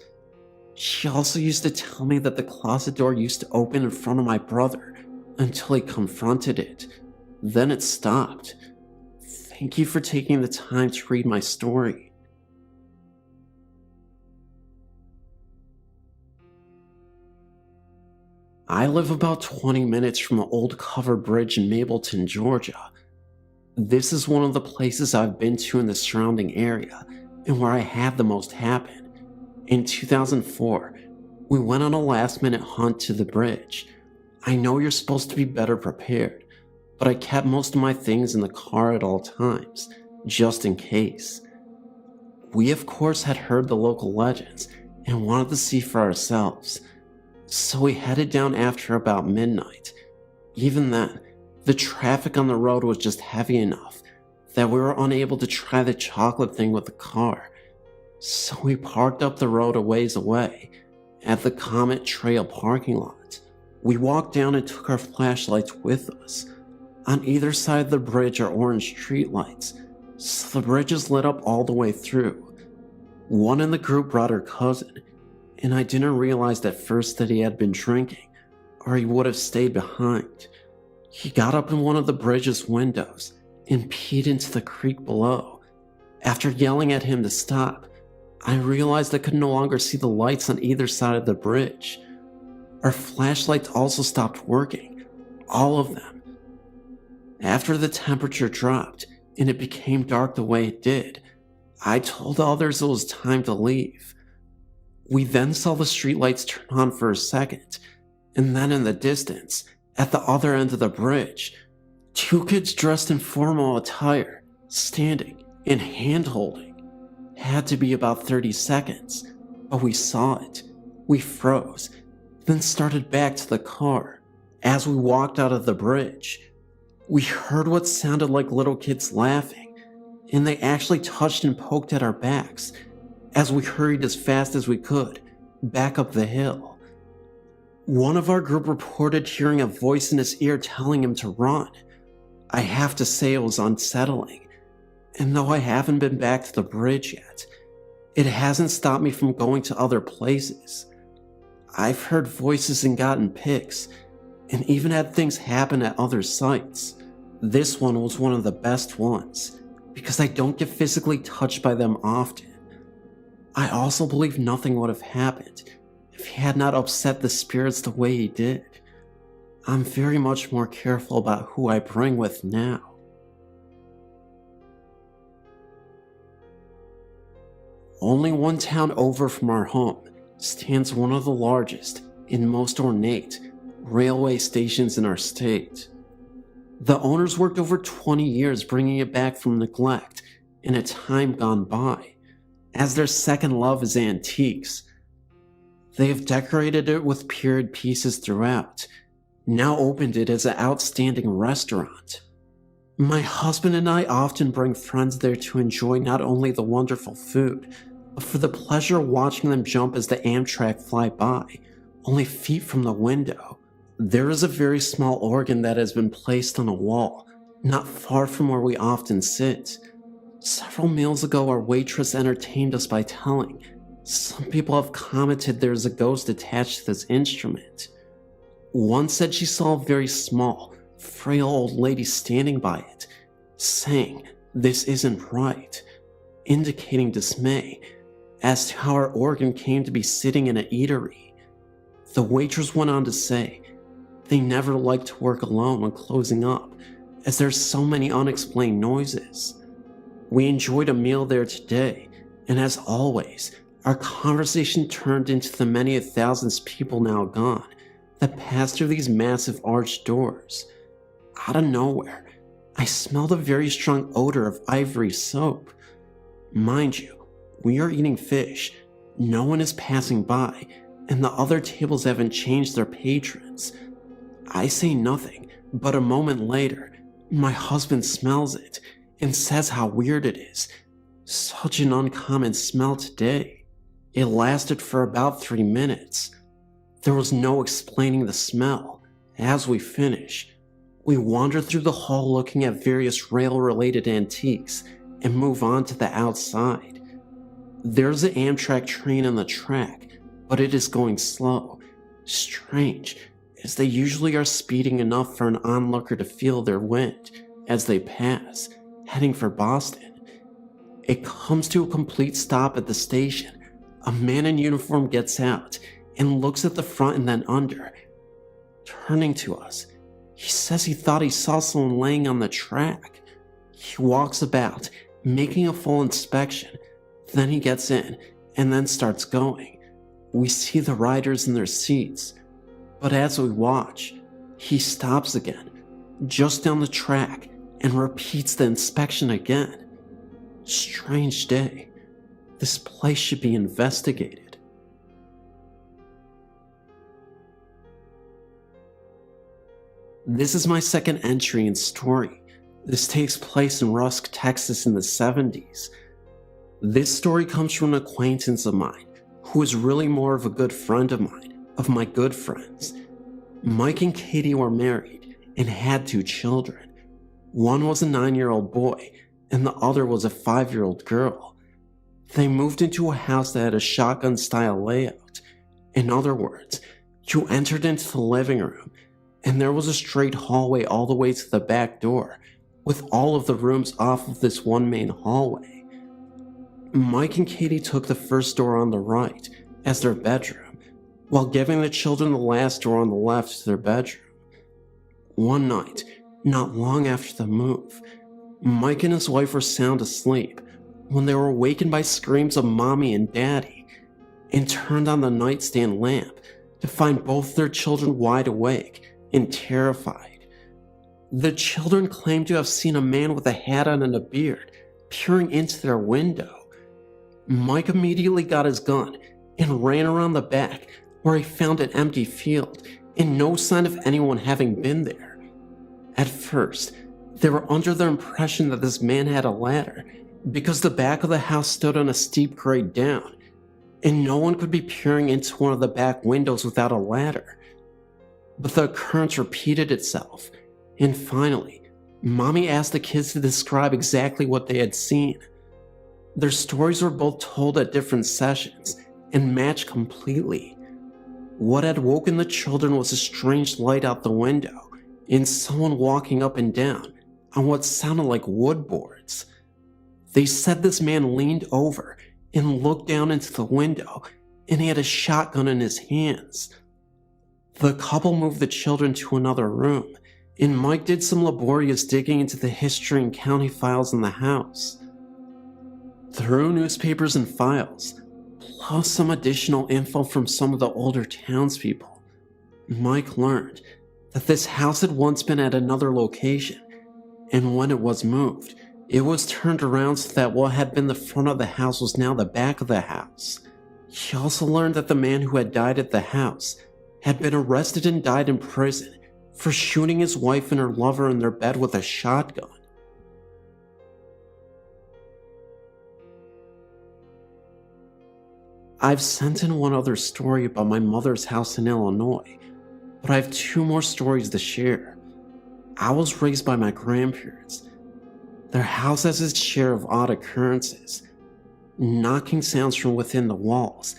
Speaker 3: She also used to tell me that the closet door used to open in front of my brother until he confronted it. Then it stopped. Thank you for taking the time to read my story. I live about 20 minutes from an old covered bridge in Mableton, Georgia. This is one of the places I've been to in the surrounding area and where I had the most happen. In 2004, we went on a last-minute hunt to the bridge. I know you're supposed to be better prepared, but I kept most of my things in the car at all times, just in case. We of course had heard the local legends and wanted to see for ourselves, so we headed down after about midnight. Even then, the traffic on the road was just heavy enough that we were unable to try the chocolate thing with the car, so we parked up the road a ways away at the Comet Trail parking lot. We walked down and took our flashlights with us. On either side of the bridge are orange streetlights, so the bridge is lit up all the way through. One in the group brought her cousin, and I didn't realize at first that he had been drinking, or he would have stayed behind. He got up in one of the bridge's windows and peed into the creek below. After yelling at him to stop, I realized I could no longer see the lights on either side of the bridge. Our flashlights also stopped working, all of them. After the temperature dropped and it became dark the way it did, I told others it was time to leave. We then saw the streetlights turn on for a second, and then in the distance, at the other end of the bridge, two kids dressed in formal attire, standing and hand-holding. Had to be about 30 seconds, but we saw it. We froze, then started back to the car. As we walked out of the bridge, we heard what sounded like little kids laughing, and they actually touched and poked at our backs as we hurried as fast as we could back up the hill. One of our group reported hearing a voice in his ear telling him to run. I have to say it was unsettling, and though I haven't been back to the bridge yet, it hasn't stopped me from going to other places. I've heard voices and gotten pics, and even had things happen at other sites. This one was one of the best ones, because I don't get physically touched by them often. I also believe nothing would have happened if he had not upset the spirits the way he did. I'm very much more careful about who I bring with now. Only one town over from our home stands one of the largest and most ornate railway stations in our state. The owners worked over 20 years bringing it back from neglect in a time gone by, as their second love is antiques. They have decorated it with period pieces throughout, now opened it as an outstanding restaurant. My husband and I often bring friends there to enjoy not only the wonderful food, but for the pleasure of watching them jump as the Amtrak fly by, only feet from the window. There is a very small organ that has been placed on a wall, not far from where we often sit. Several meals ago, our waitress entertained us by telling some people have commented there is a ghost attached to this instrument. One said she saw a very small, frail old lady standing by it, saying this isn't right, indicating dismay as to how our organ came to be sitting in an eatery. The waitress went on to say they never like to work alone when closing up, as there's so many unexplained noises. We enjoyed a meal there today, and as always, our conversation turned into the many thousands of people now gone that pass through these massive arched doors. Out of nowhere, I smelled a very strong odor of ivory soap. Mind you, we are eating fish, no one is passing by, and the other tables haven't changed their patrons. I say nothing, but a moment later, my husband smells it, and says how weird it is. Such an uncommon smell today. It lasted for about 3 minutes. There was no explaining the smell. As we finish, we wander through the hall looking at various rail-related antiques and move on to the outside. There's an Amtrak train on the track, but it is going slow. Strange, as they usually are speeding enough for an onlooker to feel their wind as they pass, heading for Boston. It comes to a complete stop at the station. A man in uniform gets out and looks at the front and then under. Turning to us, he says he thought he saw someone laying on the track. He walks about, making a full inspection. Then he gets in and then starts going. We see the riders in their seats, but as we watch, he stops again, just down the track, and repeats the inspection again. Strange day. This place should be investigated. This is my second entry and story. This takes place in Rusk, Texas in the 70s. This story comes from an acquaintance of mine, who is really more of a good friend of mine, of my good friends. Mike and Katie were married and had 2 children. One was a 9-year-old boy, and the other was a 5-year-old girl. They moved into a house that had a shotgun-style layout. In other words, you entered into the living room, and there was a straight hallway all the way to the back door, with all of the rooms off of this one main hallway. Mike and Katie took the first door on the right as their bedroom, while giving the children the last door on the left to their bedroom. One night, not long after the move, Mike and his wife were sound asleep when they were awakened by screams of Mommy and Daddy, and turned on the nightstand lamp to find both their children wide awake and terrified. The children claimed to have seen a man with a hat on and a beard peering into their window. Mike immediately got his gun and ran around the back, where he found an empty field and no sign of anyone having been there. At first, they were under the impression that this man had a ladder because the back of the house stood on a steep grade down, and no one could be peering into one of the back windows without a ladder. But the occurrence repeated itself, and finally, Mommy asked the kids to describe exactly what they had seen. Their stories were both told at different sessions and matched completely. What had woken the children was a strange light out the window and someone walking up and down on what sounded like wood boards. They said this man leaned over and looked down into the window, and he had a shotgun in his hands. The couple moved the children to another room, and Mike did some laborious digging into the history and county files in the house. Through newspapers and files, plus some additional info from some of the older townspeople, Mike learned that this house had once been at another location, and when it was moved, it was turned around so that what had been the front of the house was now the back of the house. He also learned that the man who had died at the house had been arrested and died in prison for shooting his wife and her lover in their bed with a shotgun. I've sent in one other story about my mother's house in Illinois, but I have 2 more stories to share. I was raised by my grandparents. Their house has its share of odd occurrences. Knocking sounds from within the walls,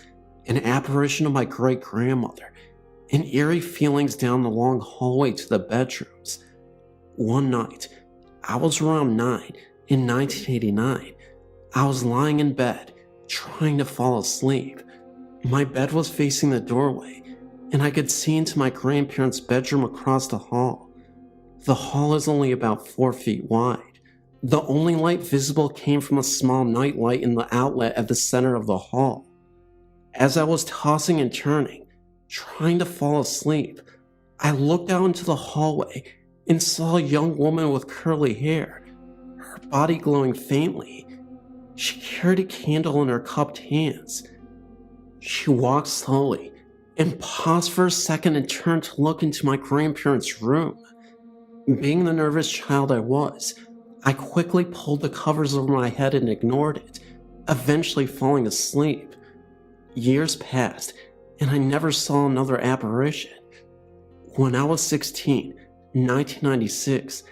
Speaker 3: an apparition of my great-grandmother, and eerie feelings down the long hallway to the bedrooms. One night, I was around 9 in 1989. I was lying in bed, trying to fall asleep. My bed was facing the doorway, and I could see into my grandparents' bedroom across the hall. The hall is only about 4 feet wide. The only light visible came from a small night light in the outlet at the center of the hall. As I was tossing and turning, trying to fall asleep, I looked out into the hallway and saw a young woman with curly hair, her body glowing faintly. She carried a candle in her cupped hands. She walked slowly and paused for a second and turned to look into my grandparents' room. Being the nervous child I was, I quickly pulled the covers over my head and ignored it, eventually falling asleep. Years passed, and I never saw another apparition. When I was 16, 1996,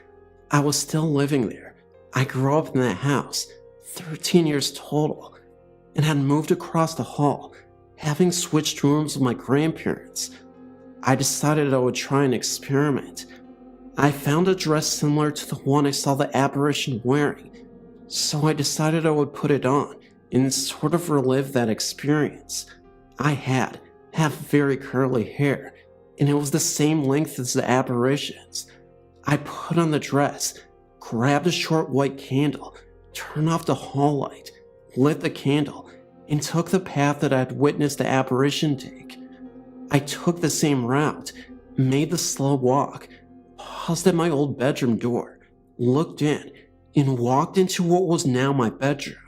Speaker 3: I was still living there. I grew up in that house, 13 years total, and had moved across the hall, having switched rooms with my grandparents. I decided I would try an experiment. I found a dress similar to the one I saw the apparition wearing, so I decided I would put it on and sort of relive that experience. I have very curly hair, and it was the same length as the apparition's. I put on the dress, grabbed a short white candle, turned off the hall light, lit the candle, and took the path that I had witnessed the apparition take. I took the same route, made the slow walk, paused at my old bedroom door, looked in, and walked into what was now my bedroom.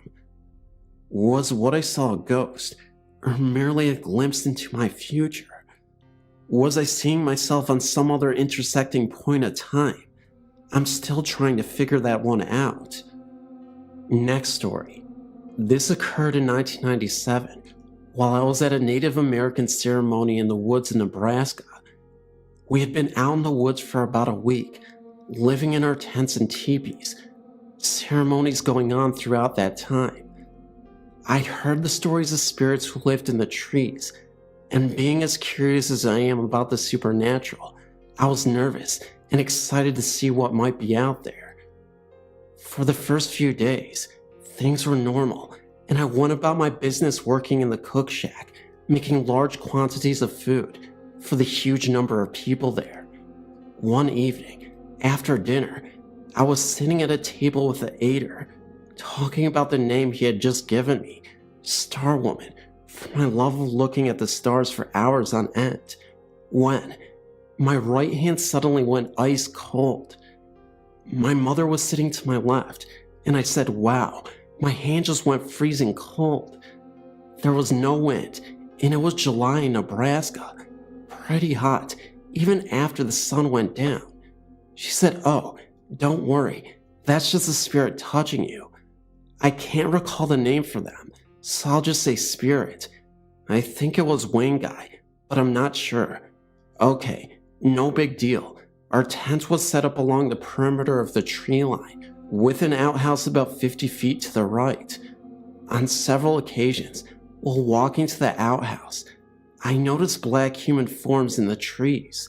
Speaker 3: Was what I saw a ghost, or merely a glimpse into my future? Was I seeing myself on some other intersecting point of time? I'm still trying to figure that one out. Next story. This occurred in 1997, while I was at a Native American ceremony in the woods in Nebraska. We had been out in the woods for about a week, living in our tents and teepees, ceremonies going on throughout that time. I'd heard the stories of spirits who lived in the trees, and being as curious as I am about the supernatural, I was nervous and excited to see what might be out there. For the first few days, things were normal, and I went about my business working in the cook shack, making large quantities of food for the huge number of people there. One evening, after dinner, I was sitting at a table with the aider, talking about the name he had just given me, Star Woman, for my love of looking at the stars for hours on end, when my right hand suddenly went ice cold. My mother was sitting to my left, and I said, "Wow, my hand just went freezing cold." There was no wind, and it was July in Nebraska, pretty hot, even after the sun went down. She said, "Oh, don't worry, that's just the spirit touching you." I can't recall the name for them, so I'll just say spirit. I think it was Wayne Guy, but I'm not sure. Okay, no big deal. Our tent was set up along the perimeter of the tree line, with an outhouse about 50 feet to the right. On several occasions, while walking to the outhouse, I noticed black human forms in the trees.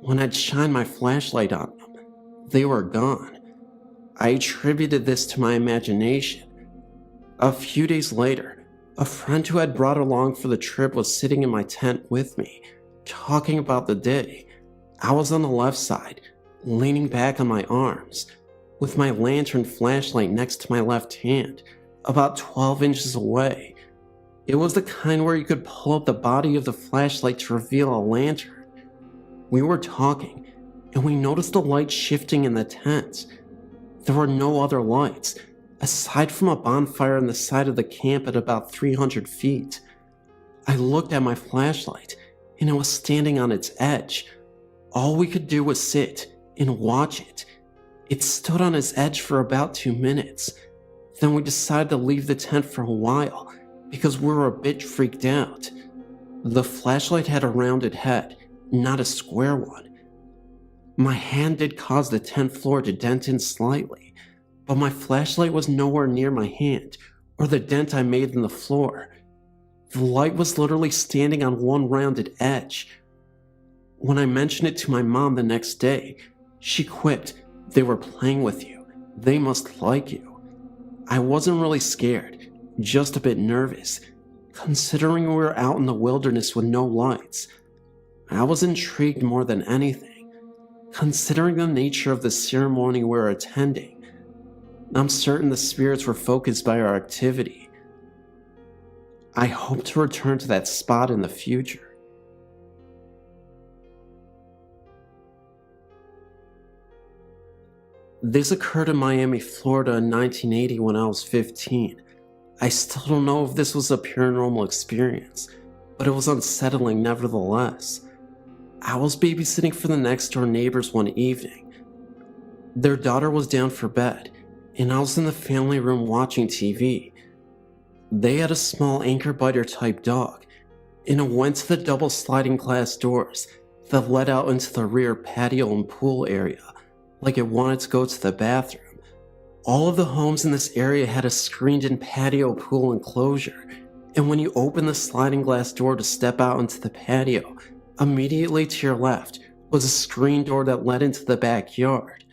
Speaker 3: When I'd shine my flashlight on them, they were gone. I attributed this to my imagination. A few days later, a friend who had brought along for the trip was sitting in my tent with me, talking about the day. I was on the left side, leaning back on my arms, with my lantern flashlight next to my left hand, about 12 inches away. It was the kind where you could pull up the body of the flashlight to reveal a lantern. We were talking, and we noticed the light shifting in the tent. There were no other lights, aside from a bonfire on the side of the camp at about 300 feet. I looked at my flashlight, and it was standing on its edge. All we could do was sit and watch it. It stood on its edge for about 2 minutes. Then we decided to leave the tent for a while, because we were a bit freaked out. The flashlight had a rounded head, not a square one. My hand did cause the tent floor to dent in slightly, but my flashlight was nowhere near my hand or the dent I made in the floor. The light was literally standing on one rounded edge. When I mentioned it to my mom the next day, she quipped, "They were playing with you. They must like you." I wasn't really scared, just a bit nervous, considering we were out in the wilderness with no lights. I was intrigued more than anything, considering the nature of the ceremony we were attending. I'm certain the spirits were focused by our activity. I hope to return to that spot in the future. This occurred in Miami, Florida in 1980 when I was 15. I still don't know if this was a paranormal experience, but it was unsettling nevertheless. I was babysitting for the next door neighbors one evening. Their daughter was down for bed, and I was in the family room watching TV. They had a small anchor biter type dog, and it went to the double sliding glass doors that led out into the rear patio and pool area, like it wanted to go to the bathroom. All of the homes in this area had a screened-in patio pool enclosure, and when you open the sliding glass door to step out into the patio, immediately to your left was a screen door that led into the backyard.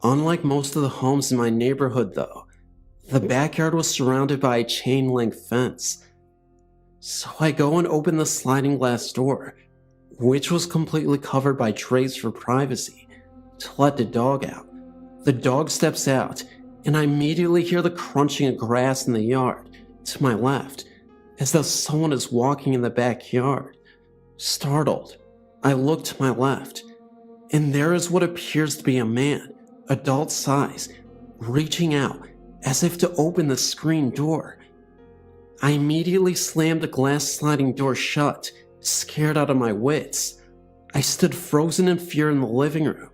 Speaker 3: Unlike most of the homes in my neighborhood though, the backyard was surrounded by a chain-link fence. So I go and open the sliding glass door, which was completely covered by trays for privacy, to let the dog out. The dog steps out, and I immediately hear the crunching of grass in the yard to my left, as though someone is walking in the backyard. Startled, I look to my left, and there is what appears to be a man, adult size, reaching out as if to open the screen door. I immediately slammed the glass sliding door shut, scared out of my wits. I stood frozen in fear in the living room.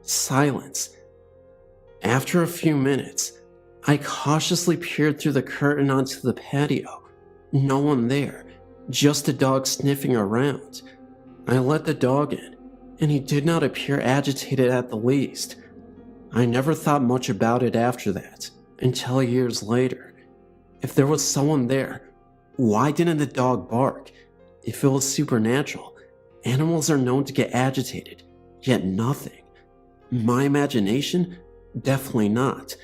Speaker 3: Silence. After a few minutes, I cautiously peered through the curtain onto the patio. No one there, just a dog sniffing around. I let the dog in, and he did not appear agitated at the least. I never thought much about it after that, until years later. If there was someone there, why didn't the dog bark? If it was supernatural, animals are known to get agitated, yet nothing. My imagination? Definitely not.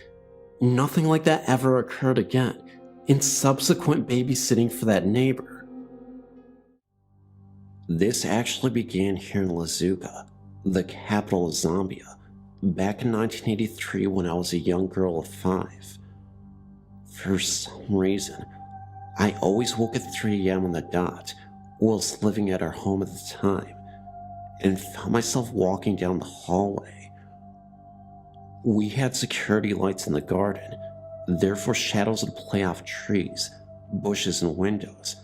Speaker 3: Nothing like that ever occurred again in subsequent babysitting for that neighbor.
Speaker 6: This actually began here in Lazuka, the capital of Zambia, back in 1983 when I was a young girl of 5. For some reason, I always woke at 3 a.m. on the dot whilst living at our home at the time, and found myself walking down the hallway. We had security lights in the garden, therefore shadows would play off trees, bushes, and windows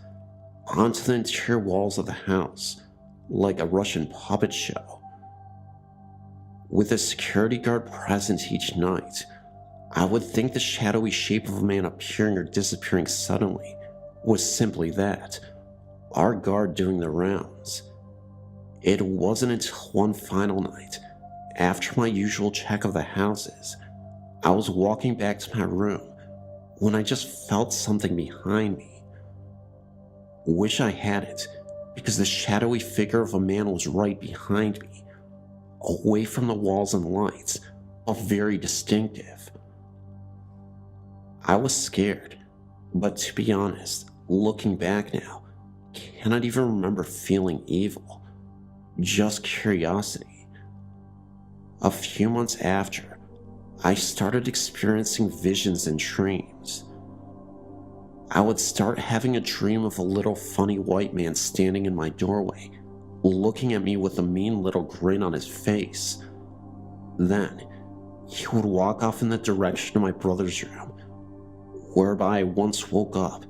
Speaker 6: onto the interior walls of the house, like a Russian puppet show. With a security guard present each night, I would think the shadowy shape of a man appearing or disappearing suddenly was simply that, our guard doing the rounds. It wasn't until one final night, after my usual check of the houses, I was walking back to my room when I just felt something behind me. Wish I hadn't, because the shadowy figure of a man was right behind me, away from the walls and lights, but very distinctive. I was scared, but to be honest, looking back now, cannot even remember feeling evil, just curiosity. A few months after, I started experiencing visions and dreams. I would start having a dream of a little funny white man standing in my doorway, looking at me with a mean little grin on his face. Then, he would walk off in the direction of my brother's room, whereby I once woke up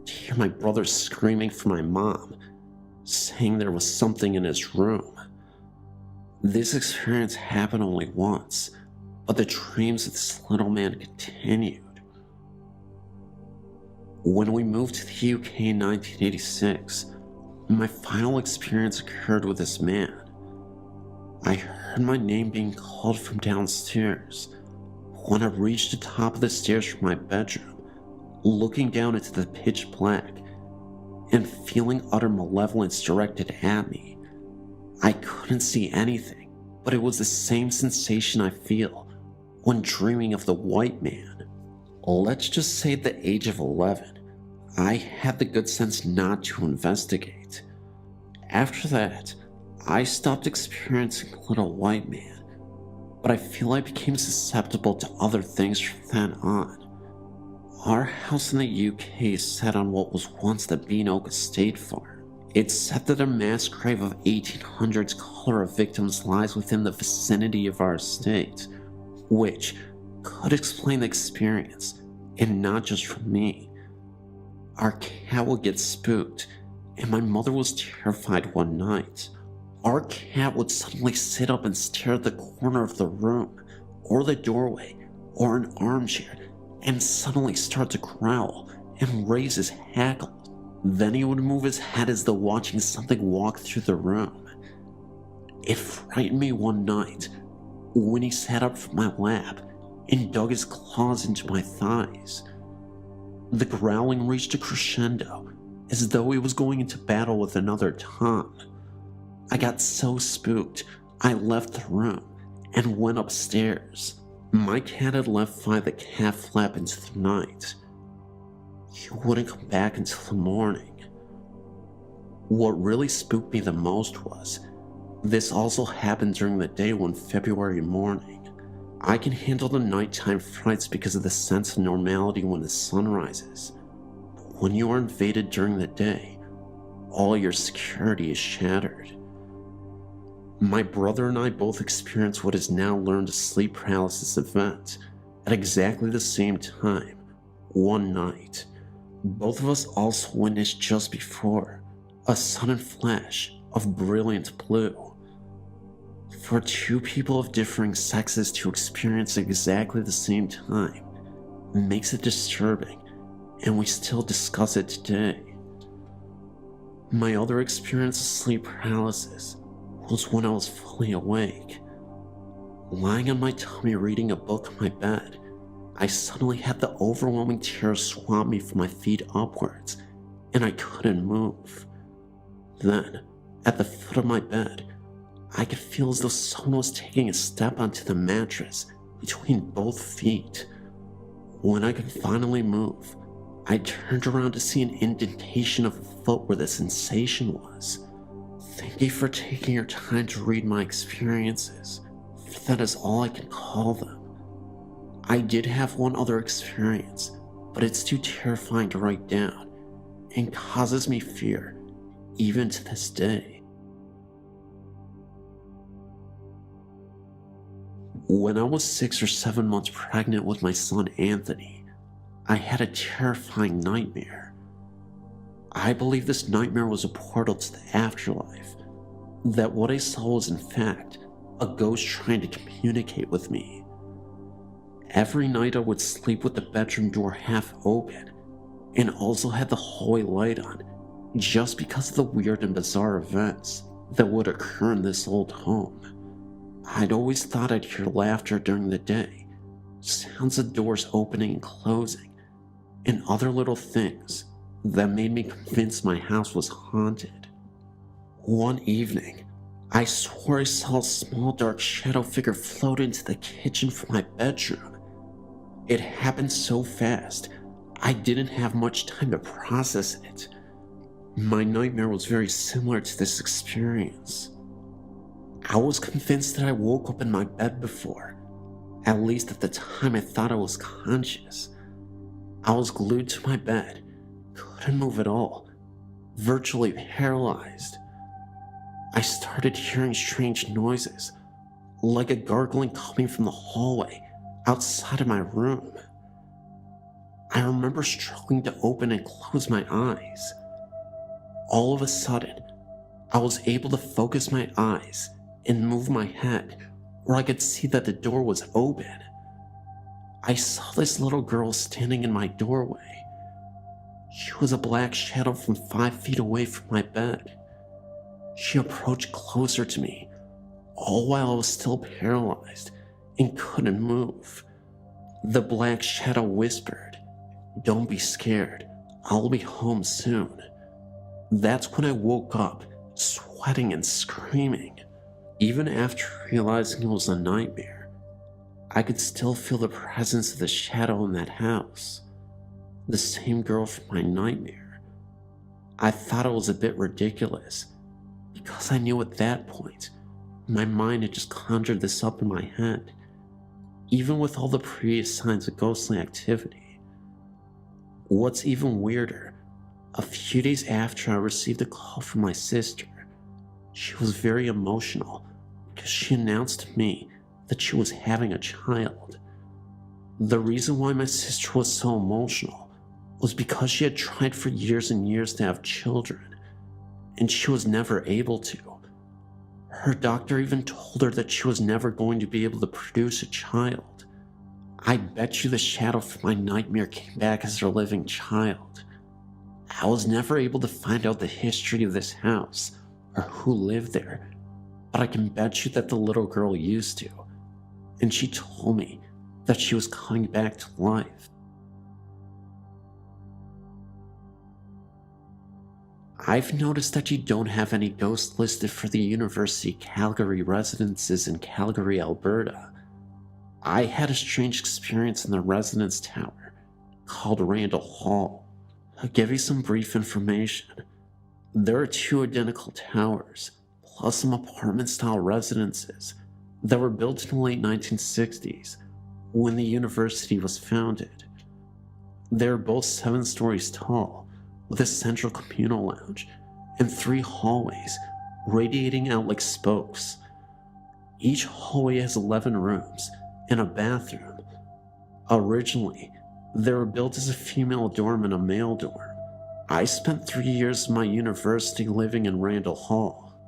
Speaker 6: to hear my brother screaming for my mom, saying there was something in his room. This experience happened only once, but the dreams of this little man continued. When we moved to the UK in 1986, my final experience occurred with this man. I heard my name being called from downstairs. When I reached the top of the stairs from my bedroom, looking down into the pitch black, and feeling utter malevolence directed at me, I couldn't see anything, but it was the same sensation I feel when dreaming of the white man. Let's just say at the age of 11, I had the good sense not to investigate. After that, I stopped experiencing little white man, but I feel I became susceptible to other things from then on. Our house in the UK is set on what was once the Beanoak Estate Farm. It's said that a mass grave of 1800s cholera victims lies within the vicinity of our estate, which could explain the experience, and not just for me. Our cat would get spooked, and my mother was terrified one night. Our cat would suddenly sit up and stare at the corner of the room, or the doorway or an armchair and suddenly start to growl and raise his hackle. Then he would move his head as though watching something walk through the room. It frightened me one night when he sat up from my lap and dug his claws into my thighs. The growling reached a crescendo, as though he was going into battle with another Tom. I got so spooked, I left the room and went upstairs. My cat had left by the cat flap into the night. He wouldn't come back until the morning. What really spooked me the most was, this also happened during the day one February morning. I can handle the nighttime frights because of the sense of normality when the sun rises. But when you are invaded during the day, all your security is shattered. My brother and I both experienced what is now learned as sleep paralysis event at exactly the same time, one night. Both of us also witnessed just before a sudden flash of brilliant blue. For two people of differing sexes to experience exactly the same time makes it disturbing, and we still discuss it today. My other experience of sleep paralysis was when I was fully awake. Lying on my tummy reading a book on my bed, I suddenly had the overwhelming terror swamp me from my feet upwards, and I couldn't move. Then, at the foot of my bed, I could feel as though someone was taking a step onto the mattress between both feet. When I could finally move, I turned around to see an indentation of a foot where the sensation was. Thank you for taking your time to read my experiences, for that is all I can call them. I did have one other experience, but it's too terrifying to write down, and causes me fear, even to this day. When I was 6 or 7 months pregnant with my son Anthony, I had a terrifying nightmare. I believe this nightmare was a portal to the afterlife, that what I saw was in fact a ghost trying to communicate with me. Every night I would sleep with the bedroom door half open, and also had the hallway light on, just because of the weird and bizarre events that would occur in this old home. I'd always thought I'd hear laughter during the day, sounds of doors opening and closing, and other little things that made me convinced my house was haunted. One evening, I swore I saw a small dark shadow figure float into the kitchen from my bedroom. It happened so fast, I didn't have much time to process it. My nightmare was very similar to this experience. I was convinced that I woke up in my bed before. At least at the time I thought I was conscious. I was glued to my bed, couldn't move at all, virtually paralyzed. I started hearing strange noises, like a gargling coming from the hallway outside of my room. I remember struggling to open and close my eyes. All of a sudden, I was able to focus my eyes and move my head where I could see that the door was open. I saw this little girl standing in my doorway. She was a black shadow from 5 feet away from my bed. She approached closer to me, all while I was still paralyzed and couldn't move. The black shadow whispered, "Don't be scared, I'll be home soon." That's when I woke up, sweating and screaming. Even after realizing it was a nightmare, I could still feel the presence of the shadow in that house. The same girl from my nightmare. I thought it was a bit ridiculous, because I knew at that point, my mind had just conjured this up in my head, even with all the previous signs of ghostly activity. What's even weirder, a few days after I received a call from my sister, she was very emotional because she announced to me that she was having a child. The reason why my sister was so emotional was because she had tried for years and years to have children, and she was never able to.
Speaker 3: Her doctor even told her that she was never going to be able to produce a child. I bet you the shadow from my nightmare came back as her living child. I was never able to find out the history of this house or who lived there, but I can bet you that the little girl used to, and she told me that she was coming back to life. I've noticed that you don't have any ghosts listed for the University Calgary residences in Calgary, Alberta. I had a strange experience in the residence tower called Randall Hall. I'll give you some brief information. There are 2 identical towers, plus some apartment-style residences that were built in the late 1960s when the university was founded. They're both 7 stories tall, with a central communal lounge and 3 hallways radiating out like spokes. Each hallway has 11 rooms and a bathroom. Originally, they were built as a female dorm and a male dorm. I spent 3 years of my university living in Randall Hall.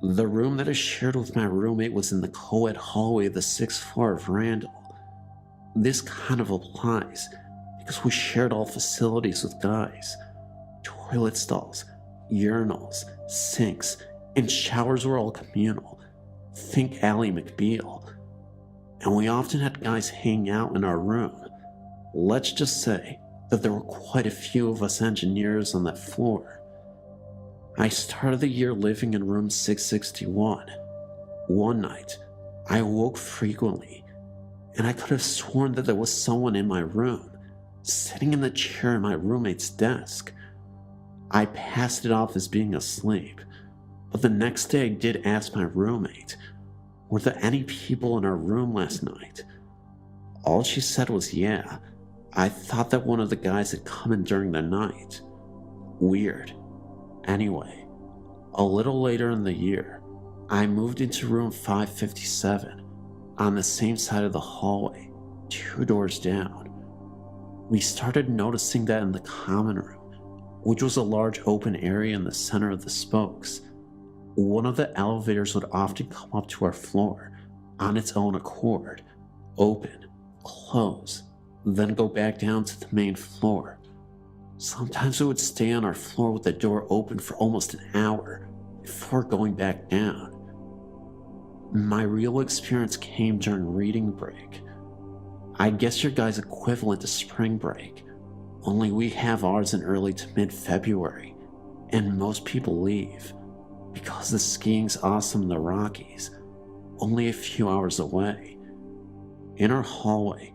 Speaker 3: The room that I shared with my roommate was in the co-ed hallway of the 6th floor of Randall. This kind of applies because we shared all facilities with guys. Toilet stalls, urinals, sinks, and showers were all communal. Think Ally McBeal. And we often had guys hang out in our room. Let's just say that there were quite a few of us engineers on that floor. I started the year living in room 661. One night, I woke frequently, and I could have sworn that there was someone in my room, sitting in the chair at my roommate's desk. I passed it off as being asleep, but the next day I did ask my roommate, were there any people in our room last night? All she said was yeah. I thought that one of the guys had come in during the night. Weird. Anyway, a little later in the year, I moved into room 557 on the same side of the hallway, 2 doors down. We started noticing that in the common room, which was a large open area in the center of the spokes, one of the elevators would often come up to our floor on its own accord, open, close, then go back down to the main floor. Sometimes it would stay on our floor with the door open for almost an hour before going back down. My real experience came during reading break. I guess your guys' equivalent to spring break, only we have ours in early to mid-February, and most people leave because the skiing's awesome in the Rockies, only a few hours away. In our hallway,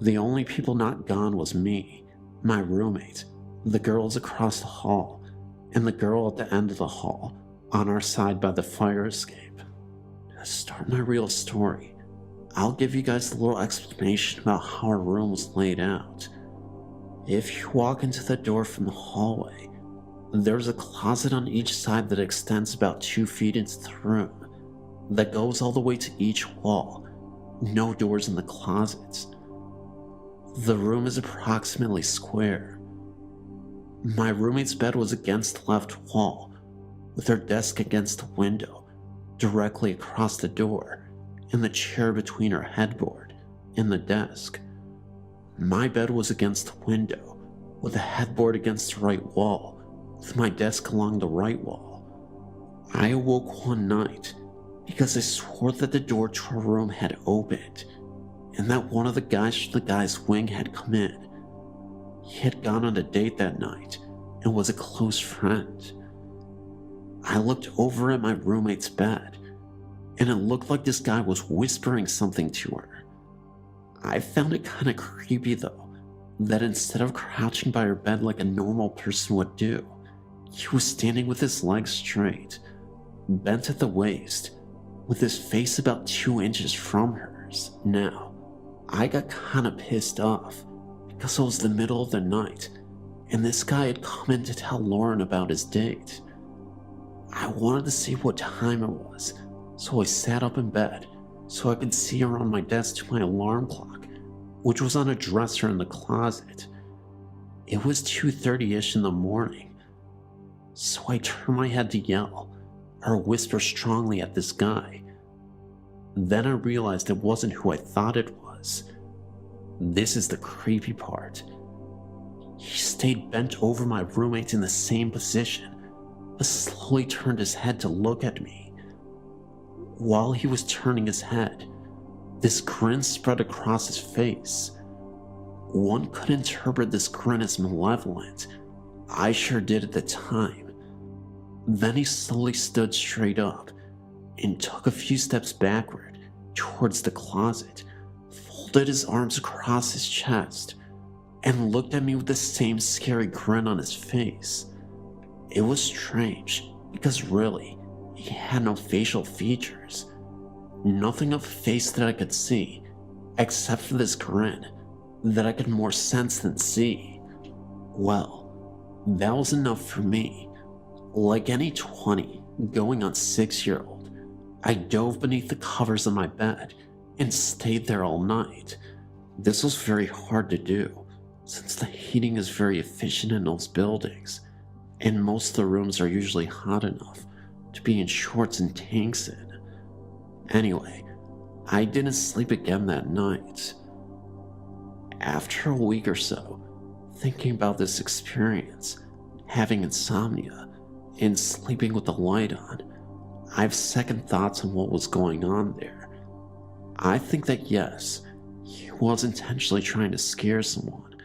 Speaker 3: the only people not gone was me, my roommate, the girls across the hall, and the girl at the end of the hall on our side by the fire escape. To start my real story, I'll give you guys a little explanation about how our room was laid out. If you walk into the door from the hallway, there's a closet on each side that extends about 2 feet into the room, that goes all the way to each wall. No doors in the closets. The room is approximately square. My roommate's bed was against the left wall, with her desk against the window, directly across the door, and the chair between her headboard and the desk. My bed was against the window, with the headboard against the right wall, with my desk along the right wall. I awoke one night because I swore that the door to our room had opened, and that one of the guys from the guy's wing had come in. He had gone on a date that night and was a close friend. I looked over at my roommate's bed, and it looked like this guy was whispering something to her. I found it kind of creepy though, that instead of crouching by her bed like a normal person would do, he was standing with his legs straight, bent at the waist, with his face about 2 inches from hers. Now, I got kind of pissed off because it was the middle of the night and this guy had come in to tell Lauren about his date. I wanted to see what time it was, so I sat up in bed so I could see around my desk to my alarm clock, which was on a dresser in the closet. It was 2:30-ish in the morning, so I turned my head to yell,
Speaker 1: or whisper strongly at this guy. Then I realized it wasn't who I thought it was. This is the creepy part. He stayed bent over my roommate in the same position, but slowly turned his head to look at me. While he was turning his head, this grin spread across his face. One could interpret this grin as malevolent. I sure did at the time. Then he slowly stood straight up and took a few steps backward towards the closet, folded his arms across his chest, and looked at me with the same scary grin on his face. It was strange because really, he had no facial features. Nothing of a face that I could see, except for this grin that I could more sense than see. Well, that was enough for me. Like any 20, going on 6-year-old, I dove beneath the covers of my bed and stayed there all night. This was very hard to do, since the heating is very efficient in those buildings, and most of the rooms are usually hot enough to be in shorts and tanks in. Anyway, I didn't sleep again that night. After a week or so, thinking about this experience, having insomnia, and sleeping with the light on, I have second thoughts on what was going on there. I think that yes, he was intentionally trying to scare someone,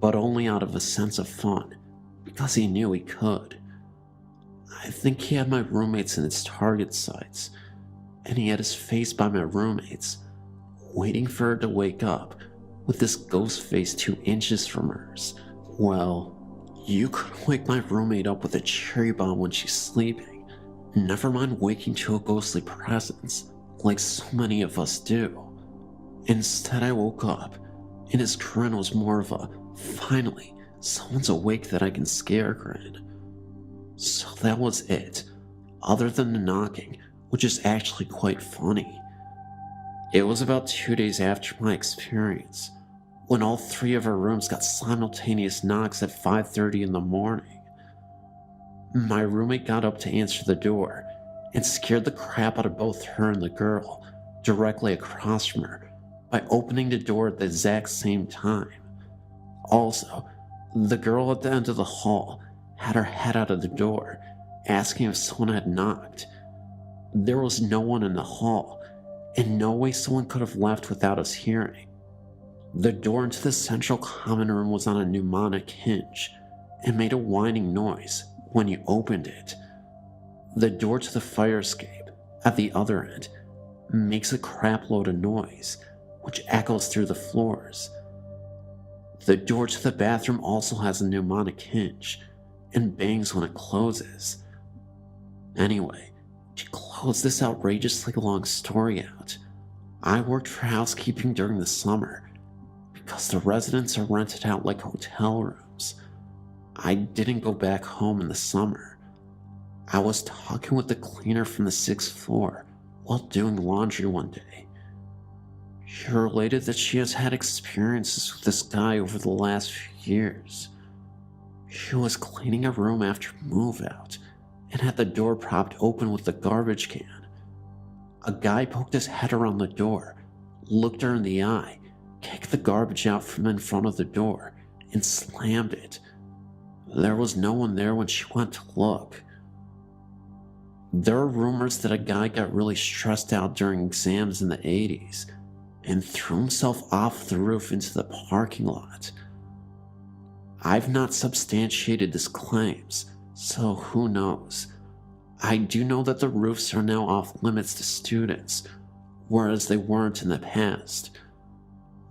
Speaker 1: but only out of a sense of fun, because he knew he could. I think he had my roommates in his target sights, and he had his face by my roommates, waiting for her to wake up with this ghost face 2 inches from hers. Well, you could wake my roommate up with a cherry bomb when she's sleeping, never mind waking to a ghostly presence like so many of us do. Instead, I woke up, and his grin was more of a finally someone's awake that I can scare grin. So that was it, other than the knocking, which is actually quite funny. It was about 2 days after my experience when all 3 of our rooms got simultaneous knocks at 5:30 in the morning. My roommate got up to answer the door and scared the crap out of both her and the girl directly across from her by opening the door at the exact same time. Also, the girl at the end of the hall had her head out of the door, asking if someone had knocked. There was no one in the hall, and no way someone could have left without us hearing. The door into the central common room was on a mnemonic hinge and made a whining noise when you opened it. The door to the fire escape at the other end makes a crap load of noise, which echoes through the floors. The door to the bathroom also has a mnemonic hinge and bangs when it closes. Anyway, to close this outrageously long story out, I worked for housekeeping during the summer because the residents are rented out like hotel rooms. I didn't go back home in the summer. I was talking with the cleaner from the 6th floor while doing laundry one day. She related that she has had experiences with this guy over the last few years. She was cleaning a room after move out and had the door propped open with the garbage can. A guy poked his head around the door, looked her in the eye, kicked the garbage out from in front of the door, and slammed it. There was no one there when she went to look. There are rumors that a guy got really stressed out during exams in the 80s and threw himself off the roof into the parking lot. I've not substantiated his claims, so who knows. I do know that the roofs are now off limits to students, whereas they weren't in the past.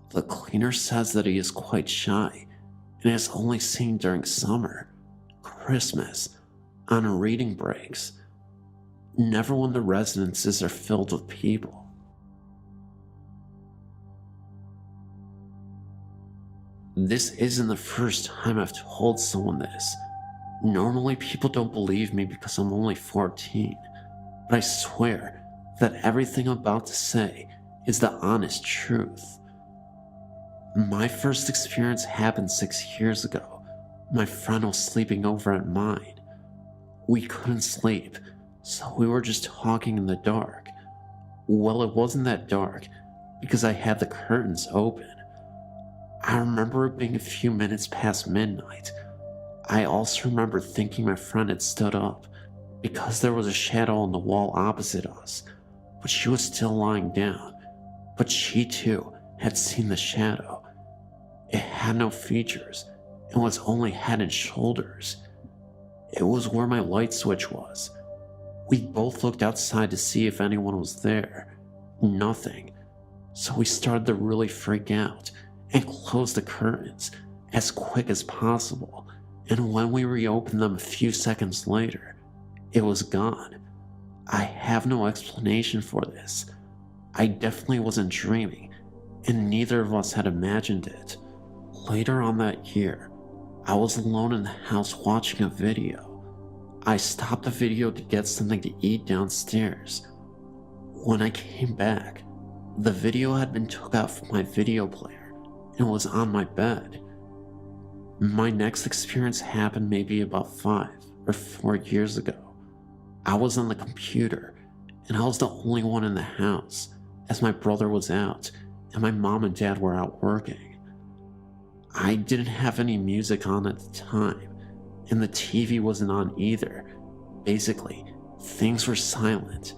Speaker 1: The cleaner says that he is quite shy and is only seen during summer, Christmas, on reading breaks, never when the residences are filled with people. This isn't the first time I've told someone this. Normally people don't believe me because I'm only 14, but I swear that everything I'm about to say is the honest truth. My first experience happened 6 years ago. My friend was sleeping over at mine. We couldn't sleep,
Speaker 3: So we were just talking in the dark. Well, it wasn't that dark because I had the curtains open. I remember it being a few minutes past midnight. I also remember thinking my friend had stood up because there was a shadow on the wall opposite us, but she was still lying down. But she too had seen the shadow. It had no features and was only head and shoulders. It was where my light switch was. We both looked outside to see if anyone was there. Nothing. So we started to really freak out and close the curtains as quick as possible. And when we reopened them a few seconds later, it was gone. I have no explanation for this. I definitely wasn't dreaming, and neither of us had imagined it. Later on that year, I was alone in the house watching a video. I stopped the video to get something to eat downstairs. When I came back, the video had been took out from my video player and was on my bed. My next experience happened maybe about 5 or 4 years ago. I was on the computer, and I was the only one in the house, as my brother was out and my mom and dad were out working. I didn't have any music on at the time, and the TV wasn't on either. Basically, things were silent.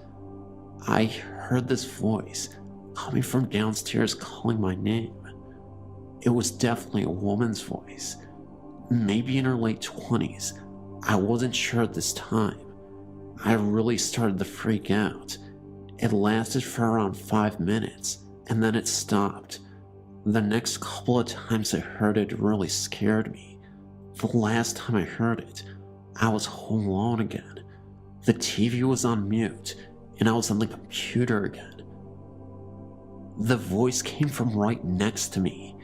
Speaker 3: I heard this voice coming from downstairs calling my name. It was definitely a woman's voice, maybe in her late 20s. I wasn't sure at this time. I really started to freak out. It lasted for around 5 minutes, and then it stopped. The next couple of times I heard it really scared me. The last time I heard it, I was home alone again. The TV was on mute, and I was on the computer again. The voice came from right next to me.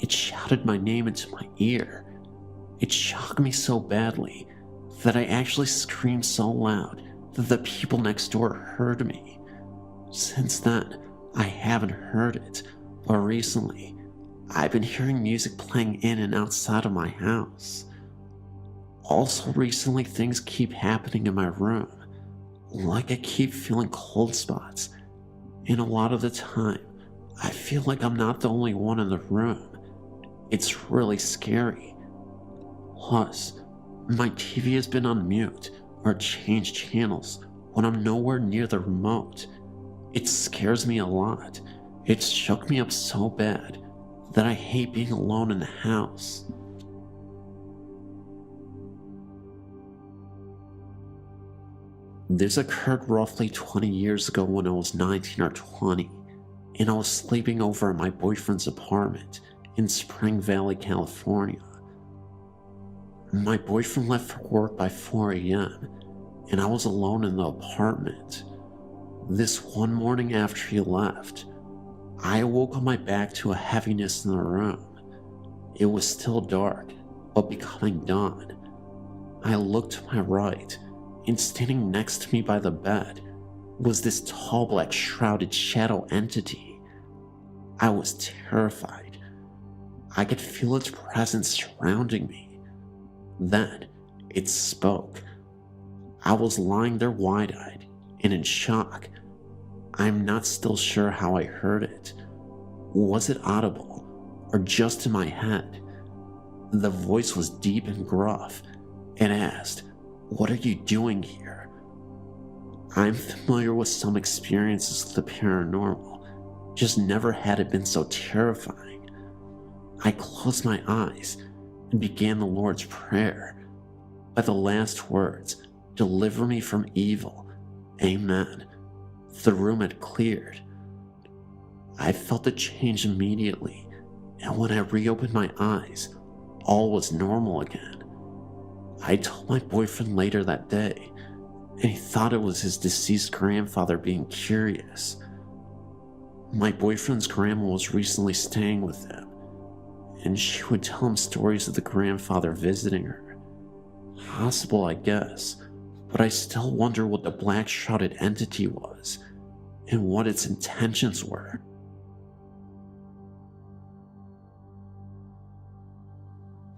Speaker 3: It shouted my name into my ear. It shocked me so badly that I actually screamed so loud that the people next door heard me. Since then, I haven't heard it, but recently, I've been hearing music playing in and outside of my house. Also recently, things keep happening in my room. Like I keep feeling cold spots, and a lot of the time, I feel like I'm not the only one in the room. It's really scary. Plus, my TV has been on mute or changed channels when I'm nowhere near the remote. It scares me a lot. It shook me up so bad that I hate being alone in the house. This occurred roughly 20 years ago when I was 19 or 20, and I was sleeping over at my boyfriend's apartment in Spring Valley, California. My boyfriend left for work by 4 a.m., and I was alone in the apartment. This one morning after he left, I awoke on my back to a heaviness in the room. It was still dark, but becoming dawn. I looked to my right, and standing next to me by the bed was this tall black shrouded shadow entity. I was terrified. I could feel its presence surrounding me. Then it spoke. I was lying there wide-eyed and in shock. I'm not still sure how I heard it. Was it audible or just in my head? The voice was deep and gruff and asked, "What are you doing here?" I'm familiar with some experiences with the paranormal, just never had it been so terrifying. I closed my eyes and began the Lord's Prayer. By the last words, "Deliver me from evil. Amen." The room had cleared. I felt the change immediately, and when I reopened my eyes, all was normal again. I told my boyfriend later that day, and he thought it was his deceased grandfather being curious. My boyfriend's grandma was recently staying with him, and she would tell him stories of the grandfather visiting her. Possible, I guess, but I still wonder what the black shrouded entity was, and what its intentions were.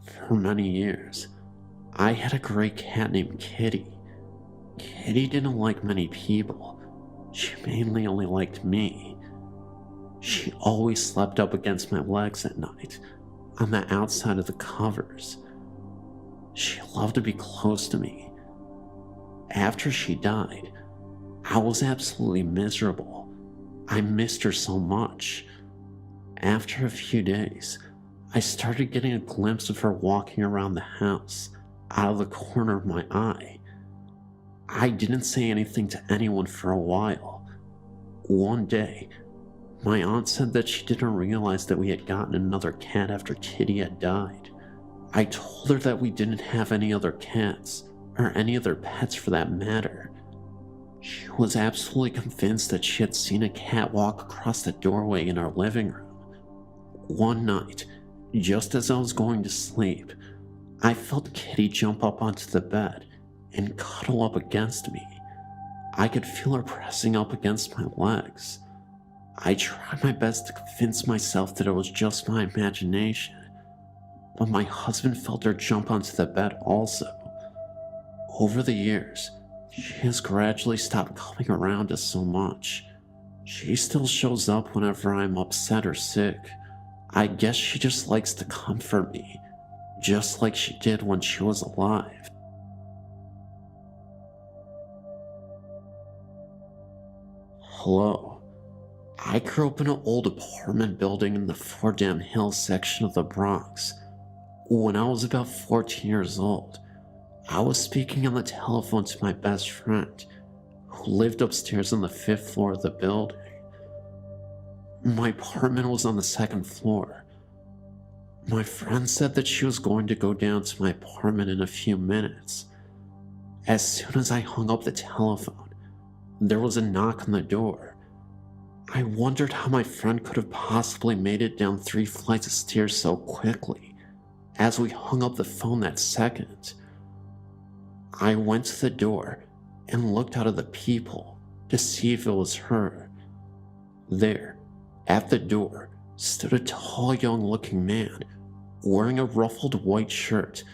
Speaker 3: For many years, I had a gray cat named Kitty. Kitty didn't like many people. She mainly only liked me. She always slept up against my legs at night, on the outside of the covers. She loved to be close to me. After she died, I was absolutely miserable. I missed her so much. After a few days, I started getting a glimpse of her walking around the house, out of the corner of my eye. I didn't say anything to anyone for a while. One day, my aunt said that she didn't realize that we had gotten another cat after Kitty had died. I told her that we didn't have any other cats, or any other pets for that matter. She was absolutely convinced that she had seen a cat walk across the doorway in our living room. One night, just as I was going to sleep, I felt Kitty jump up onto the bed and cuddle up against me. I could feel her pressing up against my legs. I tried my best to convince myself that it was just my imagination, but my husband felt her jump onto the bed also. Over the years, she has gradually stopped coming around us so much. She still shows up whenever I'm upset or sick. I guess she just likes to comfort me, just like she did when she was alive. Hello. I grew up in an old apartment building in the Fordham Hills section of the Bronx. When I was about 14 years old, I was speaking on the telephone to my best friend, who lived upstairs on the 5th floor of the building. My apartment was on the 2nd floor. My friend said that she was going to go down to my apartment in a few minutes. As soon as I hung up the telephone, there was a knock on the door. I wondered how my friend could have possibly made it down 3 flights of stairs so quickly. As we hung up the phone that second, I went to the door and looked out at the peephole to see if it was her. There, at the door, stood a tall, young-looking man wearing a ruffled white shirt,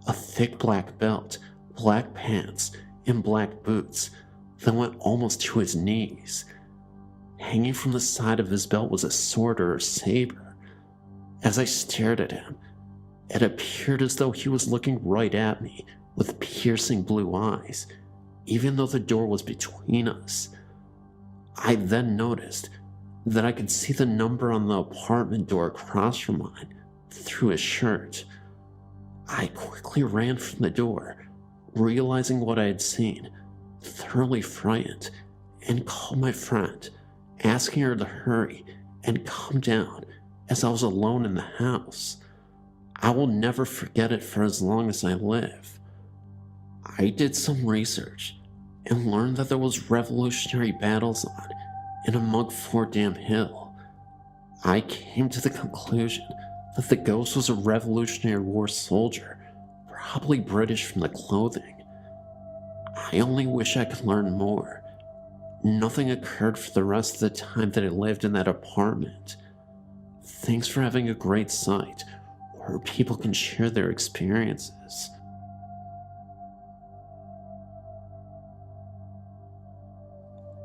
Speaker 3: a thick black belt, black pants, and black boots that went almost to his knees. Hanging from the side of his belt was a sword or a saber. As I stared at him, it appeared as though he was looking right at me with piercing blue eyes, even though the door was between us. I then noticed that I could see the number on the apartment door across from mine through his shirt. I quickly ran from the door, realizing what I had seen, thoroughly frightened, and called my friend, asking her to hurry and come down as I was alone in the house. I will never forget it for as long as I live. I did some research and learned that there was Revolutionary battles on and among Fordham Hill. I came to the conclusion that the ghost was a Revolutionary War soldier, probably British from the clothing. I only wish I could learn more. Nothing occurred for the rest of the time that I lived in that apartment. Thanks for having a great site where people can share their experiences.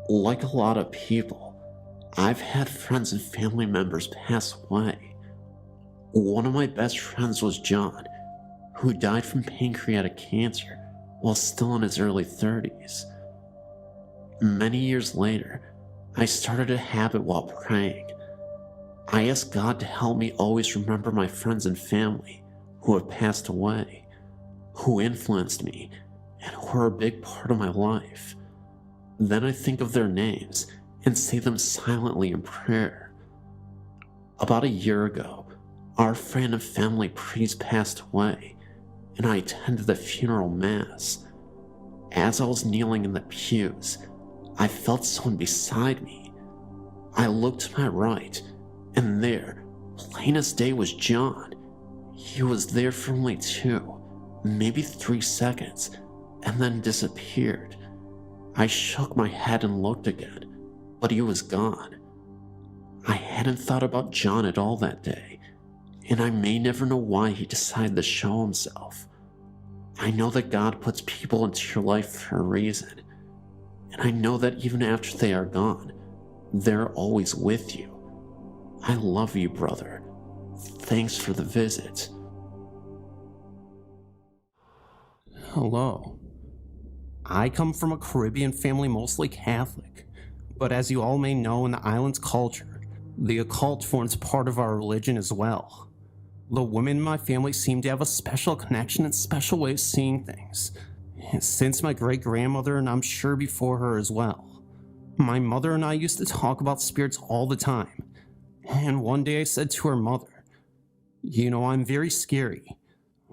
Speaker 3: Like a lot of people, I've had friends and family members pass away. One of my best friends was John, who died from pancreatic cancer while still in his early 30s. Many years later, I started a habit while praying. I asked God to help me always remember my friends and family who have passed away, who influenced me, and who are a big part of my life. Then I think of their names and say them silently in prayer. About a year ago, our friend and family priest passed away, and I attended the funeral mass. As I was kneeling in the pews, I felt someone beside me. I looked to my right, and there, plain as day, was John. He was there for only 2, maybe 3 seconds, and then disappeared. I shook my head and looked again, but he was gone. I hadn't thought about John at all that day, and I may never know why he decided to show himself.
Speaker 1: I know that God puts people into your life for a reason, and I know that even after they are gone, they're always with you. I love you, brother. Thanks for the visit.
Speaker 3: Hello. I come from a Caribbean family mostly Catholic, but as you all may know in the island's culture, the occult forms part of our religion as well. The women in my family seem to have a special connection and special way of seeing things, since my great-grandmother and I'm sure before her as well. My mother and I used to talk about spirits all the time, and one day I said to her mother, "You know, I'm very scary.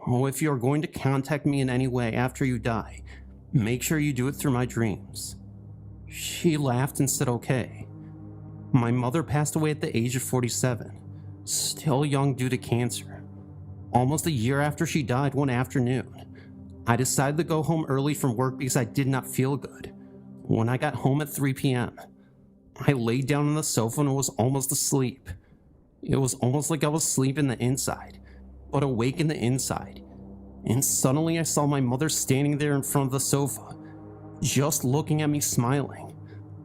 Speaker 3: Oh, if you're going to contact me in any way after you die, make sure you do it through my dreams." She laughed and said okay. My mother passed away at the age of 47, still young due to cancer. Almost a year after she died one afternoon, I decided to go home early from work because I did not feel good. When I got home at 3 p.m., I laid down on the sofa and was almost asleep. It was almost like I was sleeping the inside, but awake in the inside. And suddenly I saw my mother standing there in front of the sofa, just looking at me smiling,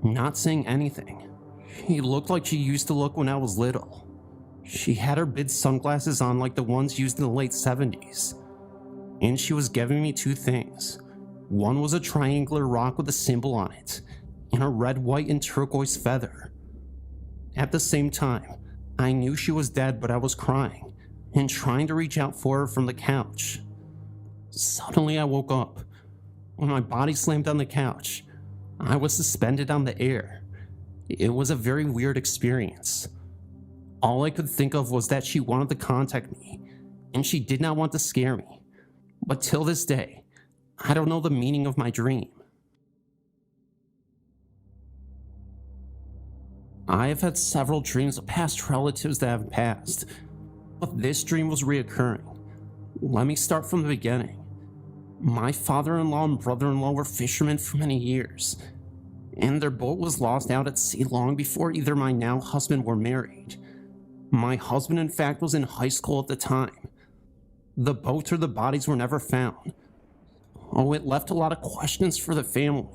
Speaker 3: not saying anything. She looked like she used to look when I was little. She had her big sunglasses on like the ones used in the late 70s. And she was giving me two things. One was a triangular rock with a symbol on it, and a red, white, and turquoise feather. At the same time, I knew she was dead, but I was crying and trying to reach out for her from the couch. Suddenly I woke up. When my body slammed on the couch, I was suspended on the air. It was a very weird experience. All I could think of was that she wanted to contact me, and she did not want to scare me. But till this day, I don't know the meaning of my dream. I have had several dreams of past relatives that have passed, but this dream was reoccurring. Let me start from the beginning. My father-in-law and brother-in-law were fishermen for many years, and their boat was lost out at sea long before either my now husband were married. My husband, in fact, was in high school at the time. The boat or the bodies were never found. Oh, it left a lot of questions for the family.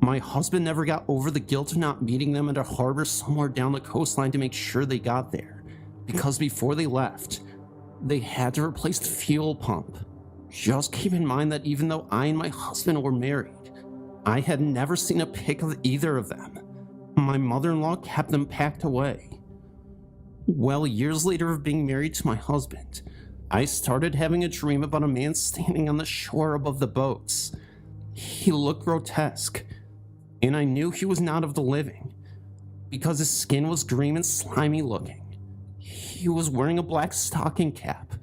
Speaker 3: My husband never got over the guilt of not meeting them at a harbor somewhere down the coastline to make sure they got there, because before they left, they had to replace the fuel pump. Just keep in mind that even though I and my husband were married, I had never seen a pic of either of them. My mother-in-law kept them packed away. Well, years later of being married to my husband, I started having a dream about a man standing on the shore above the boats. He looked grotesque, and I knew he was not of the living, because his skin was green and slimy looking. He was wearing a black stocking cap,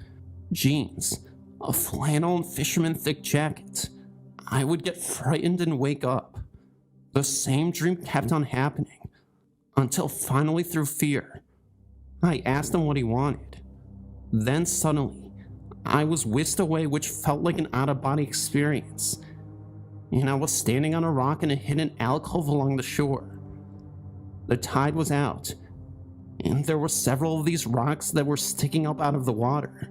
Speaker 3: jeans, a flannel and fisherman thick jacket. I would get frightened and wake up. The same dream kept on happening, until finally through fear, I asked him what he wanted. Then suddenly, I was whisked away, which felt like an out-of-body experience, and I was standing on a rock in a hidden alcove along the shore. The tide was out, and there were several of these rocks that were sticking up out of the water.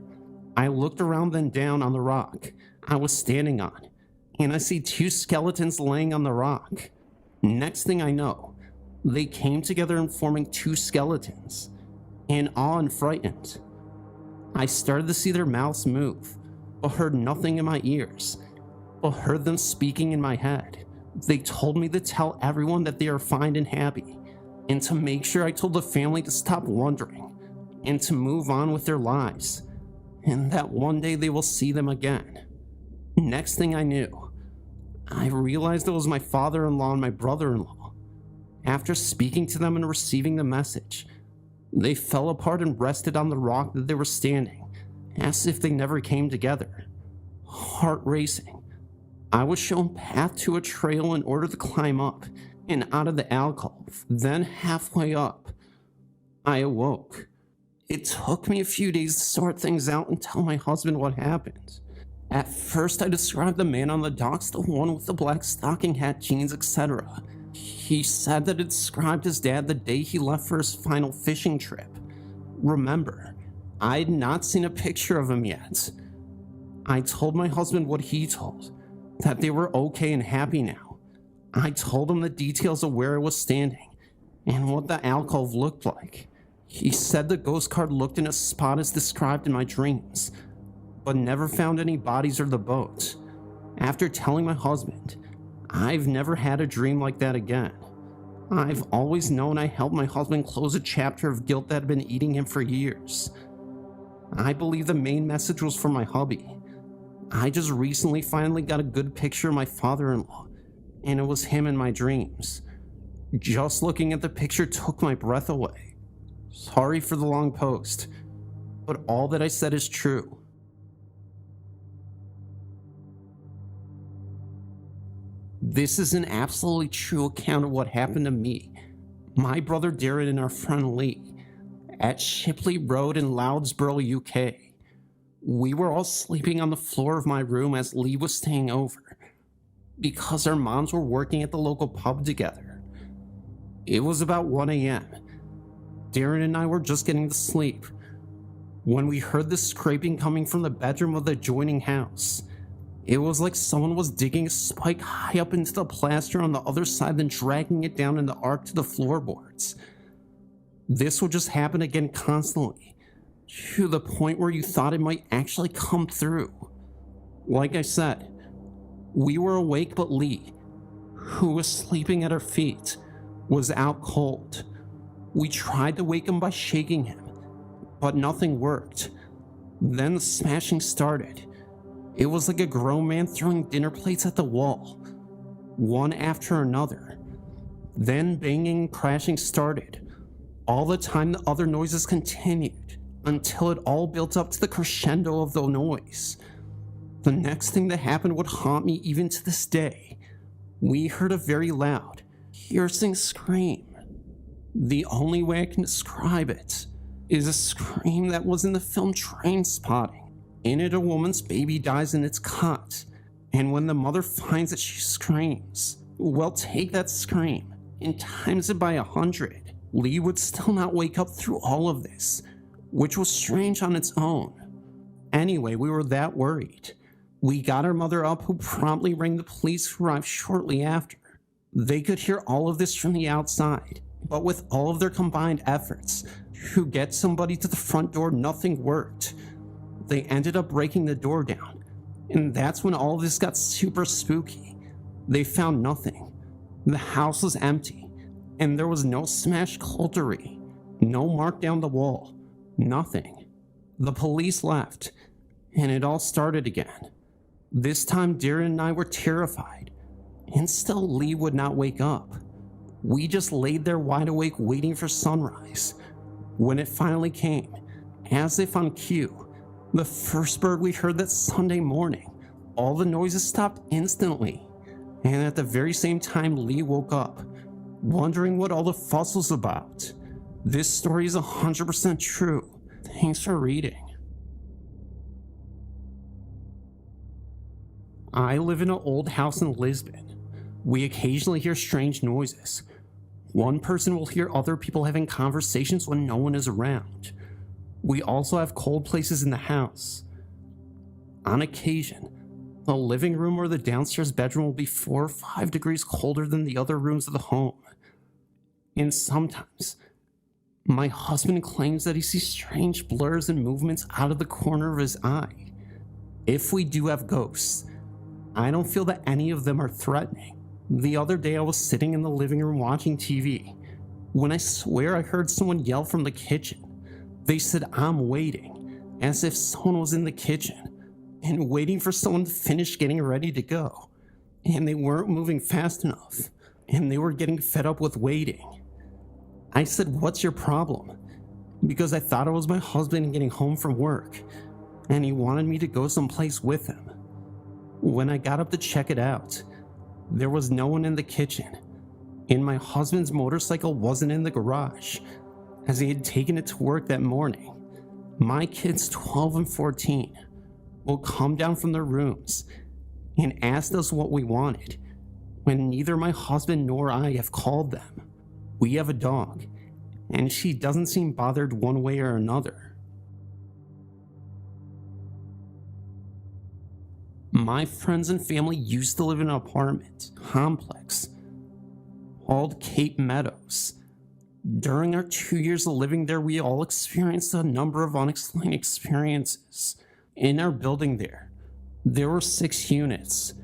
Speaker 3: I looked around then down on the rock I was standing on, and I see two skeletons laying on the rock. Next thing I know, they came together and forming two skeletons, and awe and frightened. I started to see their mouths move, but heard nothing in my ears, but heard them speaking in my head. They told me to tell everyone that they are fine and happy, and to make sure I told the family to stop wondering, and to move on with their lives, and that one day they will see them again. Next thing I knew, I realized it was my father-in-law and my brother-in-law. After speaking to them and receiving the message, they fell apart and rested on the rock that they were standing, as if they never came together. Heart racing, I was shown path to a trail in order to climb up and out of the alcove. Then halfway up, I awoke. It took me a few days to sort things out and tell my husband what happened. At first, I described the man on the docks, the one with the black stocking hat, jeans, etc. He said that it described his dad the day he left for his final fishing trip. Remember, I had not seen a picture of him yet. I told my husband what he told, that they were okay and happy now. I told him the details of where I was standing and what the alcove looked like. He said the ghost card looked in a spot as described in my dreams, but never found any bodies or the boat. After telling my husband, I've never had a dream like that again. I've always known I helped my husband close a chapter of guilt that had been eating him for years. I believe the main message was for my hubby. I just recently finally got a good picture of my father-in-law, and it was him in my dreams. Just looking at the picture took my breath away. Sorry for the long post, but all that I said is true. This is an absolutely true account of what happened to me, my brother Darren, and our friend Lee at Shipley Road in Loudsborough, UK. We were all sleeping on the floor of my room as Lee was staying over, because our moms were working at the local pub together. It was about 1 a.m. Darren and I were just getting to sleep when we heard the scraping coming from the bedroom of the adjoining house. It was like someone was digging a spike high up into the plaster on the other side, then dragging it down in the arc to the floorboards. This would just happen again constantly, to the point where you thought it might actually come through. Like I said, we were awake, but Lee, who was sleeping at our feet, was out cold. We tried to wake him by shaking him, but nothing worked. Then the smashing started. It was like a grown man throwing dinner plates at the wall, one after another. Then banging and crashing started. All the time the other noises continued, until it all built up to the crescendo of the noise. The next thing that happened would haunt me even to this day. We heard a very loud, piercing scream. The only way I can describe it is a scream that was in the film Trainspotting. In it, a woman's baby dies and it's cut, and when the mother finds it, she screams. Well, take that scream and times it by 100. Lee would still not wake up through all of this, which was strange on its own. Anyway, we were that worried. We got our mother up, who promptly rang the police, who arrived shortly after. They could hear all of this from the outside, but with all of their combined efforts to get somebody to the front door, nothing worked. They ended up breaking the door down, and that's when all of this got super spooky. They found nothing. The house was empty, and there was no smashed cutlery, no mark down the wall, nothing. The police left, and it all started again. This time Darren and I were terrified, and still Lee would not wake up. We just laid there wide awake waiting for sunrise. When it finally came, as if on cue, the first bird we heard that Sunday morning, all the noises stopped instantly, and at the very same time Lee woke up, wondering what all the fuss was about. This story is 100% true. Thanks for reading. I live in an old house in Lisbon. We occasionally hear strange noises. One person will hear other people having conversations when no one is around. We also have cold places in the house. On occasion, the living room or the downstairs bedroom will be 4 or 5 degrees colder than the other rooms of the home. And sometimes, my husband claims that he sees strange blurs and movements out of the corner of his eye. If we do have ghosts, I don't feel that any of them are threatening. The other day I was sitting in the living room watching TV, when I swear I heard someone yell from the kitchen. They said, "I'm waiting," as if someone was in the kitchen and waiting for someone to finish getting ready to go. And they weren't moving fast enough, and they were getting fed up with waiting. I said, "What's your problem?" Because I thought it was my husband getting home from work, and he wanted me to go someplace with him. When I got up to check it out, there was no one in the kitchen, and my husband's motorcycle wasn't in the garage, as he had taken it to work that morning. My kids, 12 and 14, will come down from their rooms and asked us what we wanted, when neither my husband nor I have called them. We have a dog, and she doesn't seem bothered one way or another. My friends and family used to live in an apartment complex called Cape Meadows. During our 2 years of living there, we all experienced a number of unexplained experiences. In our building there were 6 units.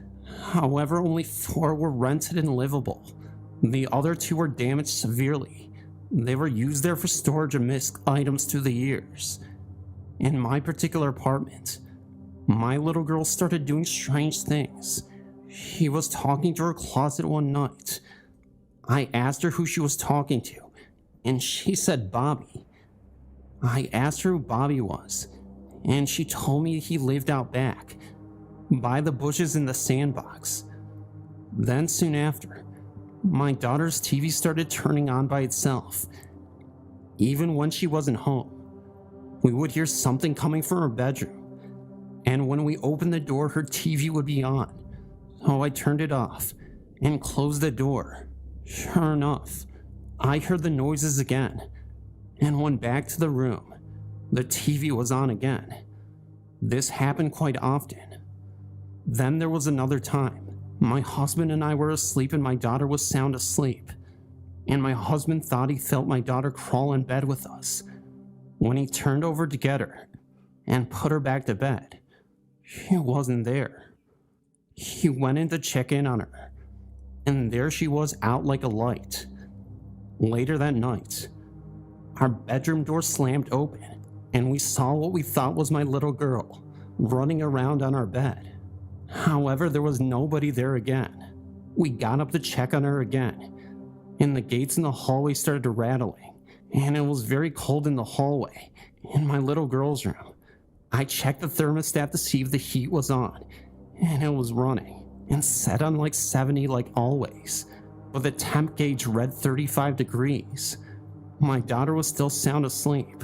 Speaker 3: However, only 4 were rented and livable. The other 2 were damaged severely. They were used there for storage of missed items through the years. In my particular apartment, my little girl started doing strange things. She was talking to her closet one night. I asked her who she was talking to, and she said Bobby. I asked her who Bobby was, and she told me he lived out back, by the bushes in the sandbox. Then soon after, my daughter's TV started turning on by itself. Even when she wasn't home, we would hear something coming from her bedroom, and when we opened the door, her TV would be on. So I turned it off and closed the door. Sure enough, I heard the noises again and went back to the room. The TV was on again. This happened quite often. Then there was another time. My husband and I were asleep and my daughter was sound asleep, and my husband thought he felt my daughter crawl in bed with us. When he turned over to get her and put her back to bed, she wasn't there. He went in to check in on her, and there she was, out like a light. Later that night, our bedroom door slammed open, and we saw what we thought was my little girl running around on our bed. However, there was nobody there again. We got up to check on her again, and the gates in the hallway started rattling, and it was very cold in the hallway in my little girl's room. I checked the thermostat to see if the heat was on, and it was running and set on like 70 like always, but the temp gauge read 35 degrees. My daughter was still sound asleep.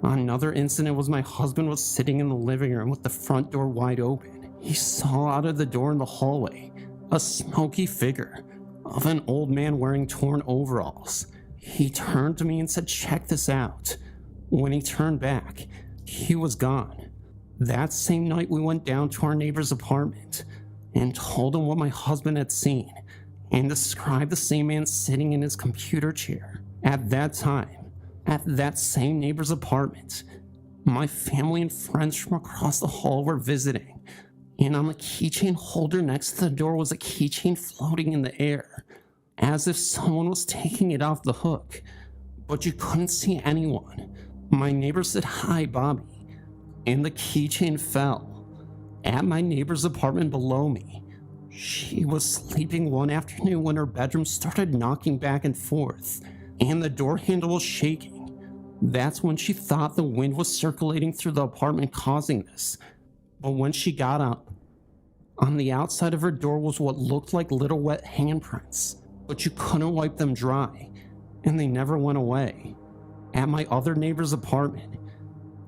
Speaker 3: Another incident was my husband was sitting in the living room with the front door wide open. He saw out of the door in the hallway a smoky figure of an old man wearing torn overalls. He turned to me and said, "Check this out." When he turned back, he was gone. That same night, we went down to our neighbor's apartment and told him what my husband had seen and described the same man sitting in his computer chair. At that time, at that same neighbor's apartment, my family and friends from across the hall were visiting, and on the keychain holder next to the door was a keychain floating in the air, as if someone was taking it off the hook, but you couldn't see anyone. My neighbor said, "Hi, Bobby," and the keychain fell. At my neighbor's apartment below me, she was sleeping one afternoon when her bedroom started knocking back and forth, and the door handle was shaking. That's when she thought the wind was circulating through the apartment causing this. But when she got up, on the outside of her door was what looked like little wet handprints, but you couldn't wipe them dry, and they never went away. At my other neighbor's apartment,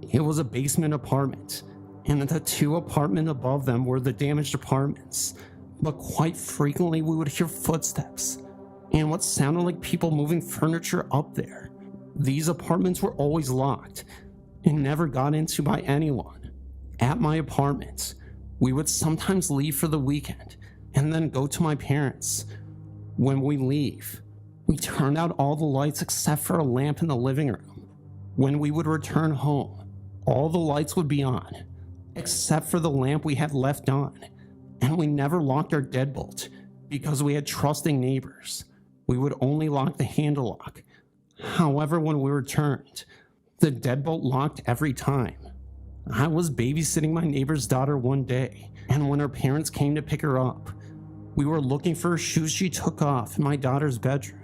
Speaker 3: it was a basement apartment, and the 2 apartments above them were the damaged apartments, but quite frequently we would hear footsteps and what sounded like people moving furniture up there. These apartments were always locked and never got into by anyone. At my apartment, we would sometimes leave for the weekend and then go to my parents'. When we leave, we turn out all the lights except for a lamp in the living room. When we would return home, all the lights would be on, except for the lamp we had left on, and we never locked our deadbolt because we had trusting neighbors. We would only lock the handle lock. However, when we returned, the deadbolt locked every time. I was babysitting my neighbor's daughter one day, and when her parents came to pick her up, we were looking for her shoes she took off in my daughter's bedroom.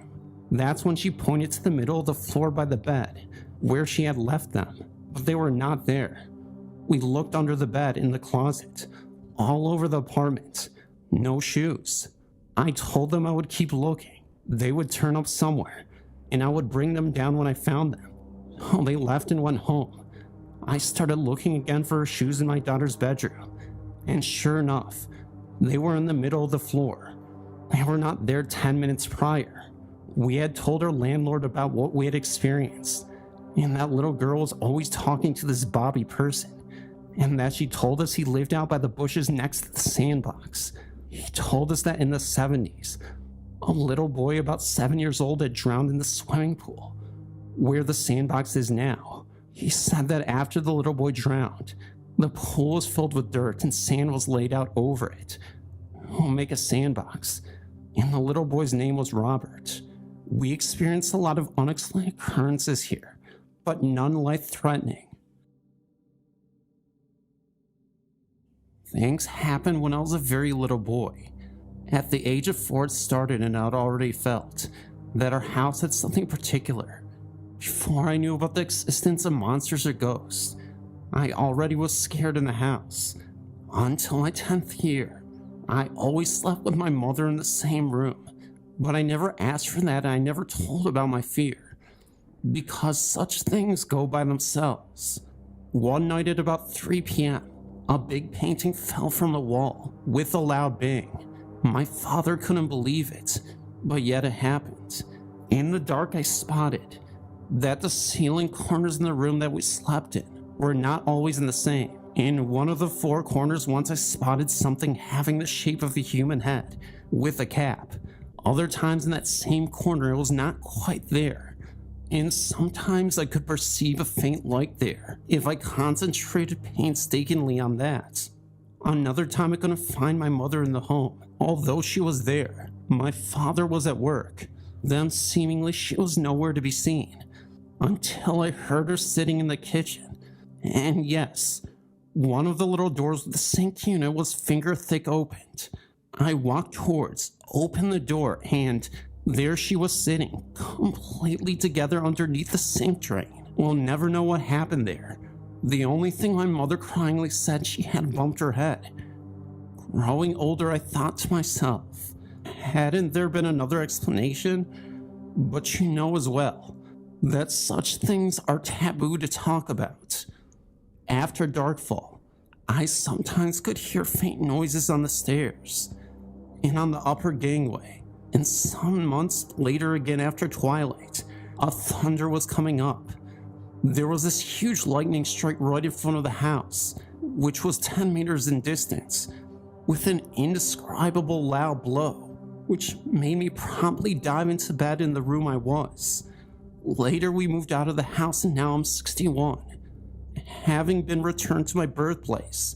Speaker 3: That's when she pointed to the middle of the floor by the bed, where she had left them, but they were not there. We looked under the bed, in the closet, all over the apartment. No shoes. I told them I would keep looking. They would turn up somewhere, and I would bring them down when I found them. Oh, they left and went home. I started looking again for her shoes in my daughter's bedroom, and sure enough, they were in the middle of the floor. They were not there 10 minutes prior. We had told our landlord about what we had experienced, and that little girl was always talking to this Bobby person, and that she told us he lived out by the bushes next to the sandbox. He told us that in the 70s, a little boy about 7 years old had drowned in the swimming pool, where the sandbox is now. He said that after the little boy drowned, the pool was filled with dirt and sand was laid out over it. We'll make a sandbox, and the little boy's name was Robert. We experienced a lot of unexplained occurrences here, but none life-threatening. Things happened when I was a very little boy. At the age of 4 it started, and I'd already felt that our house had something particular. Before I knew about the existence of monsters or ghosts, I already was scared in the house. Until my 10th year, I always slept with my mother in the same room, but I never asked for that and I never told about my fear, because such things go by themselves. One night at about 3 p.m., a big painting fell from the wall with a loud bang. My father couldn't believe it, but yet it happened. In the dark, I spotted that the ceiling corners in the room that we slept in were not always in the same. In one of the 4 corners, once I spotted something having the shape of a human head with a cap. Other times in that same corner, it was not quite there. And sometimes I could perceive a faint light there if I concentrated painstakingly on that. Another time I couldn't find my mother in the home, although she was there. My father was at work. Then seemingly she was nowhere to be seen, until I heard her sitting in the kitchen. And yes, one of the little doors with the sink unit was finger-thick opened. I walked towards, opened the door, and there she was sitting, completely together underneath the sink drain. We'll never know what happened there. The only thing my mother cryingly said, she had bumped her head. Growing older, I thought to myself, hadn't there been another explanation? But you know as well that such things are taboo to talk about. After darkfall, I sometimes could hear faint noises on the stairs and on the upper gangway. And some months later, again after twilight, a thunder was coming up. There was this huge lightning strike right in front of the house, which was 10 meters in distance, with an indescribable loud blow, which made me promptly dive into bed in the room I was. Later, we moved out of the house, and now I'm 61, having been returned to my birthplace.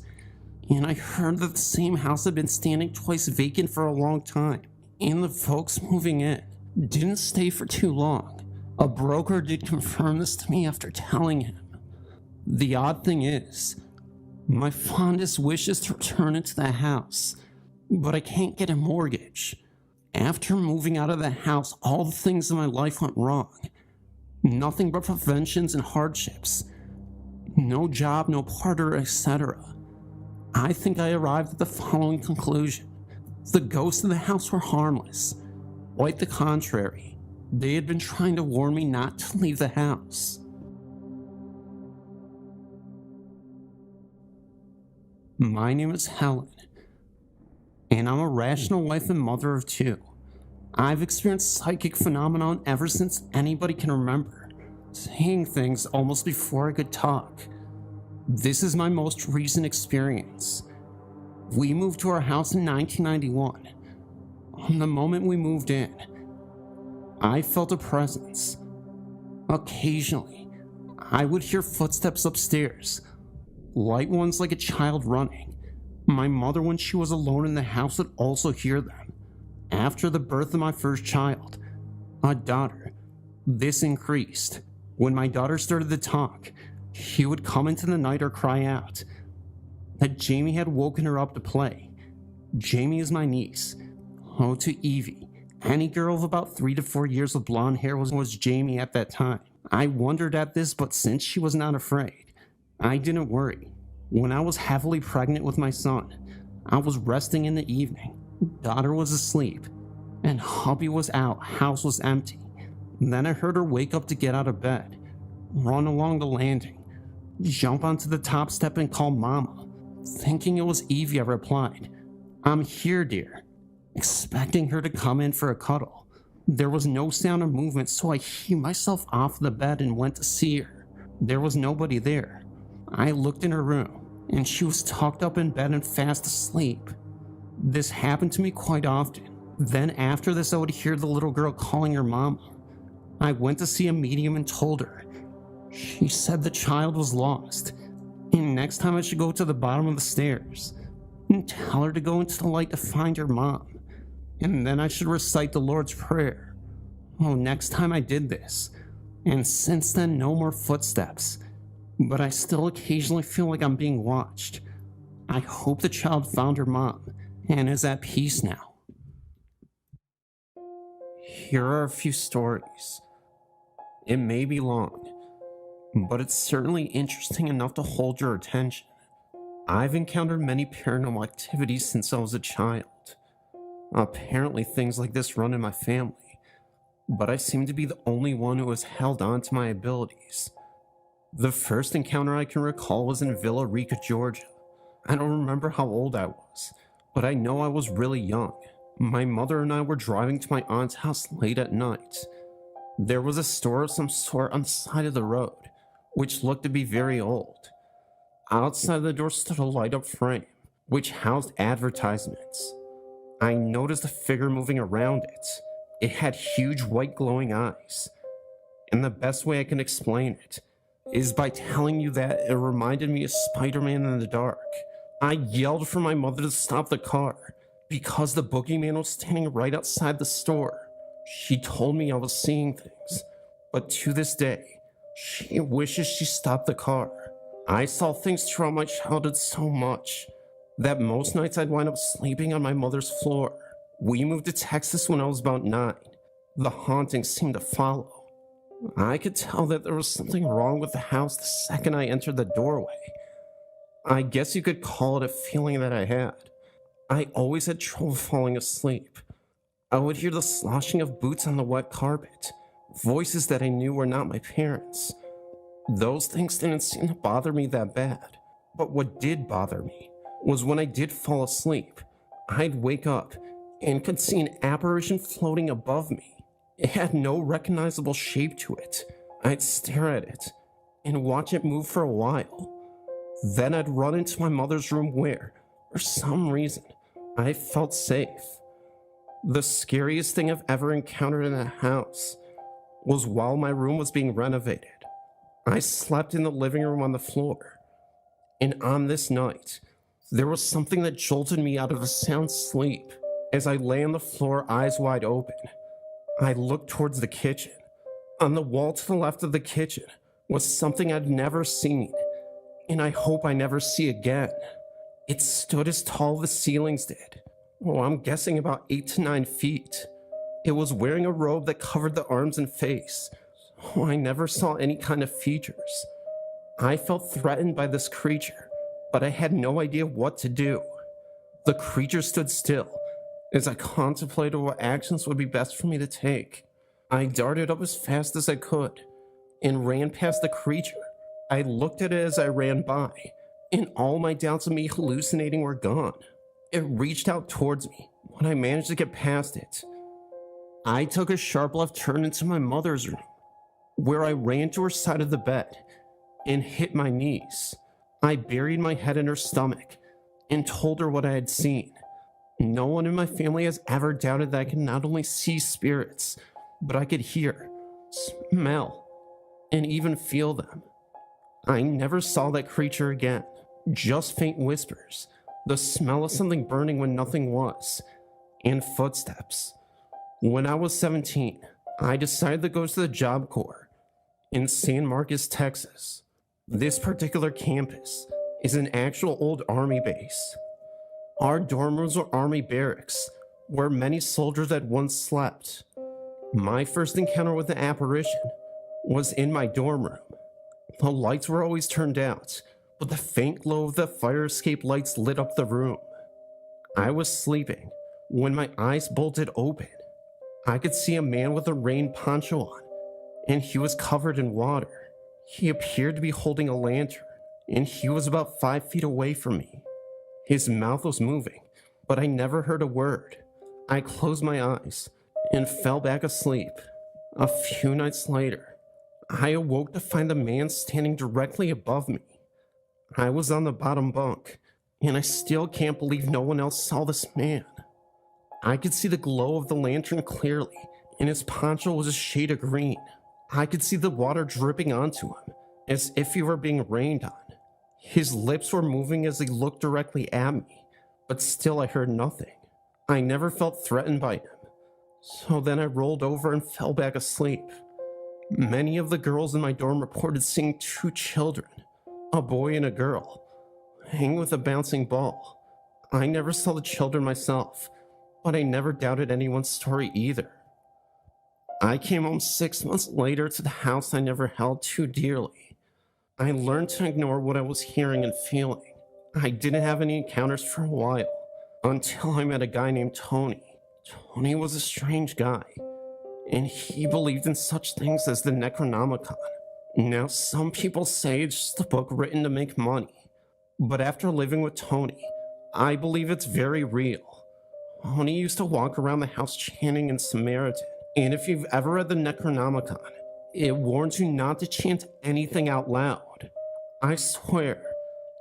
Speaker 3: And I heard that the same house had been standing twice vacant for a long time. And the folks moving in didn't stay for too long. A broker did confirm this to me after telling him. The odd thing is, my fondest wish is to return into the house, but I can't get a mortgage. After moving out of the house, all the things in my life went wrong. Nothing but preventions and hardships. No job, no partner, etc. I think I arrived at the following conclusion. The ghosts in the house were harmless. Quite the contrary. They had been trying to warn me not to leave the house. My name is Helen, and I'm a rational wife and mother of 2. I've experienced psychic phenomenon ever since anybody can remember, saying things almost before I could talk. This is my most recent experience. We moved to our house in 1991. On the moment we moved in, I felt a presence. Occasionally, I would hear footsteps upstairs, light ones like a child running. My mother, when she was alone in the house, would also hear them. After the birth of my first child, a daughter, this increased. When my daughter started to talk, she would come into the night or cry out that Jamie had woken her up to play. Jamie is my niece. Oh, to Evie. Any girl of about 3 to 4 years with blonde hair was Jamie at that time. I wondered at this, but since she was not afraid, I didn't worry. When I was heavily pregnant with my son, I was resting in the evening. Daughter was asleep, and hubby was out. House was empty. Then I heard her wake up to get out of bed, run along the landing, jump onto the top step and call Mama. Thinking it was Evie, I replied, "I'm here, dear," expecting her to come in for a cuddle. There was no sound or movement, so I heaved myself off the bed and went to see her. There was nobody there. I looked in her room. and she was tucked up in bed and fast asleep. This happened to me quite often. Then after this, I would hear the little girl calling her mama. I went to see a medium and told her. She said the child was lost, and next time I should go to the bottom of the stairs and tell her to go into the light to find her mom, and then I should recite the Lord's Prayer. Oh, next time I did this, and since then no more footsteps, but I still occasionally feel like I'm being watched. I hope the child found her mom and is at peace now. Here are a few stories. It may be long, but it's certainly interesting enough to hold your attention. I've encountered many paranormal activities since I was a child. Apparently things like this run in my family, but I seem to be the only one who has held on to my abilities. The first encounter I can recall was in Villa Rica, Georgia. I don't remember how old I was, but I know I was really young. My mother and I were driving to my aunt's house late at night. There was a store of some sort on the side of the road, which looked to be very old. Outside the door stood a light-up frame, which housed advertisements. I noticed a figure moving around it. It had huge white glowing eyes. And the best way I can explain it is by telling you that it reminded me of Spider-Man in the dark. I yelled for my mother to stop the car because the boogeyman was standing right outside the store. She told me I was seeing things, but to this day, she wishes she stopped the car. I saw things throughout my childhood so much that most nights I'd wind up sleeping on my mother's floor. We moved to Texas when I was about 9. The hauntings seemed to follow. I could tell that there was something wrong with the house the second I entered the doorway. I guess you could call it a feeling that I had. I always had trouble falling asleep. I would hear the sloshing of boots on the wet carpet, voices that I knew were not my parents. Those things didn't seem to bother me that bad, but what did bother me was when I did fall asleep, I'd wake up and could see an apparition floating above me. It had no recognizable shape to it. I'd stare at it and watch it move for a while. Then I'd run into my mother's room where, for some reason, I felt safe. The scariest thing I've ever encountered in a house was while my room was being renovated. I slept in the living room on the floor, and on this night, there was something that jolted me out of a sound sleep. As I lay on the floor, eyes wide open, I looked towards the kitchen. On the wall to the left of the kitchen was something I'd never seen, and I hope I never see again. It stood as tall as the ceilings did. Oh, I'm guessing about 8 to 9 feet. It was wearing a robe that covered the arms and face. Oh, I never saw any kind of features. I felt threatened by this creature, but I had no idea what to do. The creature stood still as I contemplated what actions would be best for me to take. I darted up as fast as I could and ran past the creature. I looked at it as I ran by, and all my doubts of me hallucinating were gone. It reached out towards me when I managed to get past it. I took a sharp left turn into my mother's room, where I ran to her side of the bed and hit my knees. I buried my head in her stomach and told her what I had seen. No one in my family has ever doubted that I can not only see spirits, but I could hear, smell, and even feel them. I never saw that creature again, just faint whispers, the smell of something burning when nothing was, and footsteps. When I was 17, I decided to go to the Job Corps in San Marcos, Texas. This particular campus is an actual old army base. Our dorm rooms were army barracks, where many soldiers had once slept. My first encounter with the apparition was in my dorm room. The lights were always turned out, but the faint glow of the fire escape lights lit up the room. I was sleeping when my eyes bolted open. I could see a man with a rain poncho on, and he was covered in water. He appeared to be holding a lantern, and he was about 5 feet away from me. His mouth was moving, but I never heard a word. I closed my eyes and fell back asleep. A few nights later, I awoke to find the man standing directly above me. I was on the bottom bunk, and I still can't believe no one else saw this man. I could see the glow of the lantern clearly, and his poncho was a shade of green. I could see the water dripping onto him, as if he were being rained on. His lips were moving as he looked directly at me, but still I heard nothing. I never felt threatened by him. So then I rolled over and fell back asleep. Many of the girls in my dorm reported seeing two children, a boy and a girl, hang with a bouncing ball. I never saw the children myself, but I never doubted anyone's story either. I came home 6 months later to the house I never held too dearly. I learned to ignore what I was hearing and feeling. I didn't have any encounters for a while, until I met a guy named Tony. Tony was a strange guy, and he believed in such things as the Necronomicon. Now, some people say it's just a book written to make money, but after living with Tony, I believe it's very real. Tony used to walk around the house chanting in Samaritan, and if you've ever read the Necronomicon, it warns you not to chant anything out loud. I swear,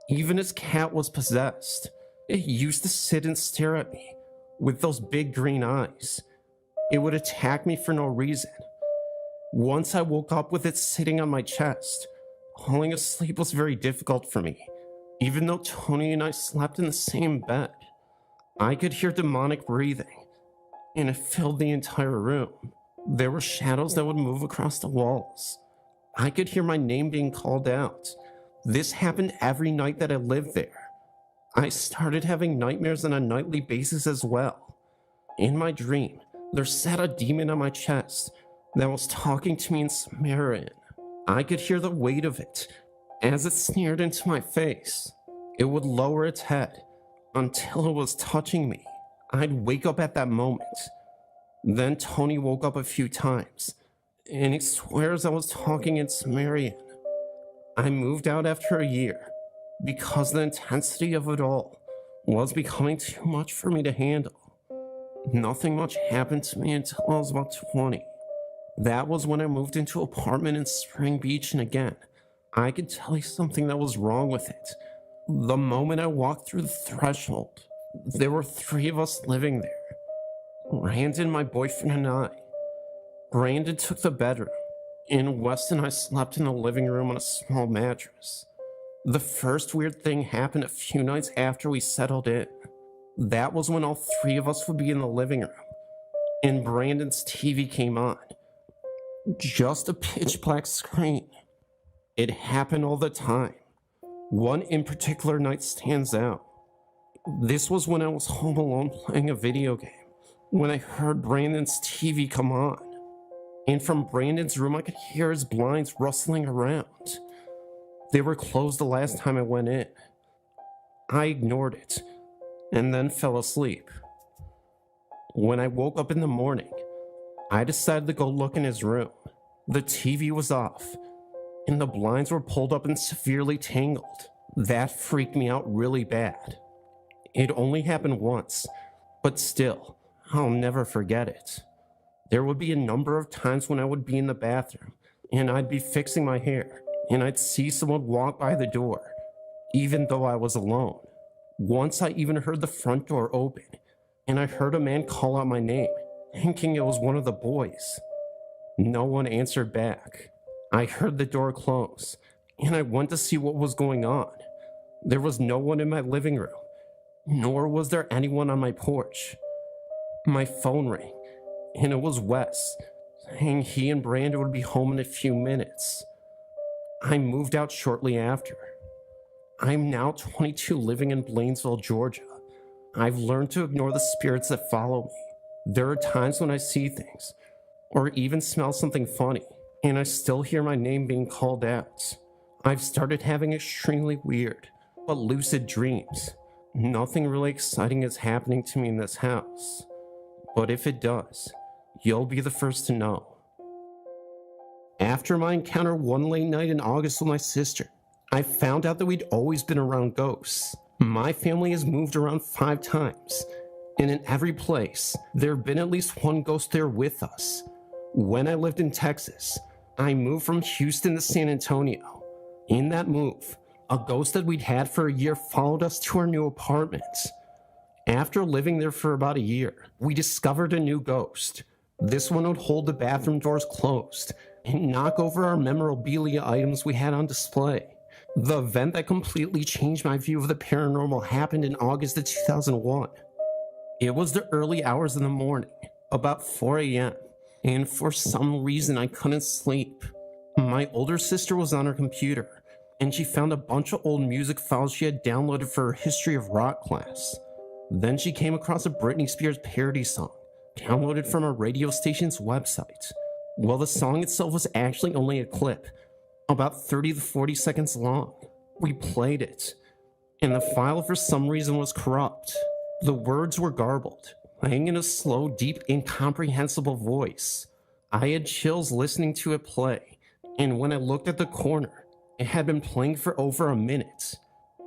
Speaker 3: even his cat was possessed. It used to sit and stare at me with those big green eyes. It would attack me for no reason. Once I woke up with it sitting on my chest. Falling asleep was very difficult for me, even though Tony and I slept in the same bed. I could hear demonic breathing, and it filled the entire room. There were shadows that would move across the walls. I could hear my name being called out. This happened every night that I lived there. I started having nightmares on a nightly basis as well. In my dream, there sat a demon on my chest that was talking to me in Samaritan. I could hear the weight of it as it sneered into my face. It would lower its head until it was touching me. I'd wake up at that moment. Then Tony woke up a few times, and he swears I was talking in Samaritan. I moved out after a year because the intensity of it all was becoming too much for me to handle. Nothing much happened to me until I was about 20. That was when I moved into an apartment in Spring Beach, and again, I could tell you something that was wrong with it. The moment I walked through the threshold, there were 3 of us living there. Brandon, my boyfriend, and I. Brandon took the bedroom, and Wes and I slept in the living room on a small mattress. The first weird thing happened a few nights after we settled in. That was when all 3 of us would be in the living room, and Brandon's TV came on. Just a pitch black screen. It happened all the time. One in particular night stands out. This was when I was home alone playing a video game, when I heard Brandon's TV come on. And from Brandon's room I could hear his blinds rustling around. They were closed the last time I went in. I ignored it, and then fell asleep. When I woke up in the morning, I decided to go look in his room. The TV was off, and the blinds were pulled up and severely tangled. That freaked me out really bad. It only happened once, but still, I'll never forget it. There would be a number of times when I would be in the bathroom, and I'd be fixing my hair, and I'd see someone walk by the door, even though I was alone. Once I even heard the front door open, and I heard a man call out my name, thinking it was one of the boys. No one answered back. I heard the door close, and I went to see what was going on. There was no one in my living room, nor was there anyone on my porch. My phone rang, and it was Wes, saying he and Brandon would be home in a few minutes. I moved out shortly after. I'm now 22, living in Blanesville, Georgia. I've learned to ignore the spirits that follow me. There are times when I see things, or even smell something funny, and I still hear my name being called out. I've started having extremely weird, but lucid dreams. Nothing really exciting is happening to me in this house, but if it does, you'll be the first to know. After my encounter one late night in August with my sister, I found out that we'd always been around ghosts. My family has moved around 5 times, and in every place, there have been at least one ghost there with us. When I lived in Texas, I moved from Houston to San Antonio. In that move, A ghost that we'd had for a year followed us to our new apartment. After living there for about a year, we discovered a new ghost. This one would hold the bathroom doors closed and knock over our memorabilia items we had on display. The event that completely changed my view of the paranormal happened in August of 2001. It was the early hours in the morning, about 4 a.m., and for some reason I couldn't sleep. My older sister was on her computer, and she found a bunch of old music files she had downloaded for her history of rock class. Then she came across a Britney Spears parody song, downloaded from a radio station's website. Well, the song itself was actually only a clip, about 30 to 40 seconds long. We played it, and the file for some reason was corrupt. The words were garbled, playing in a slow, deep, incomprehensible voice. I had chills listening to it play, and when I looked at the corner, it had been playing for over a minute.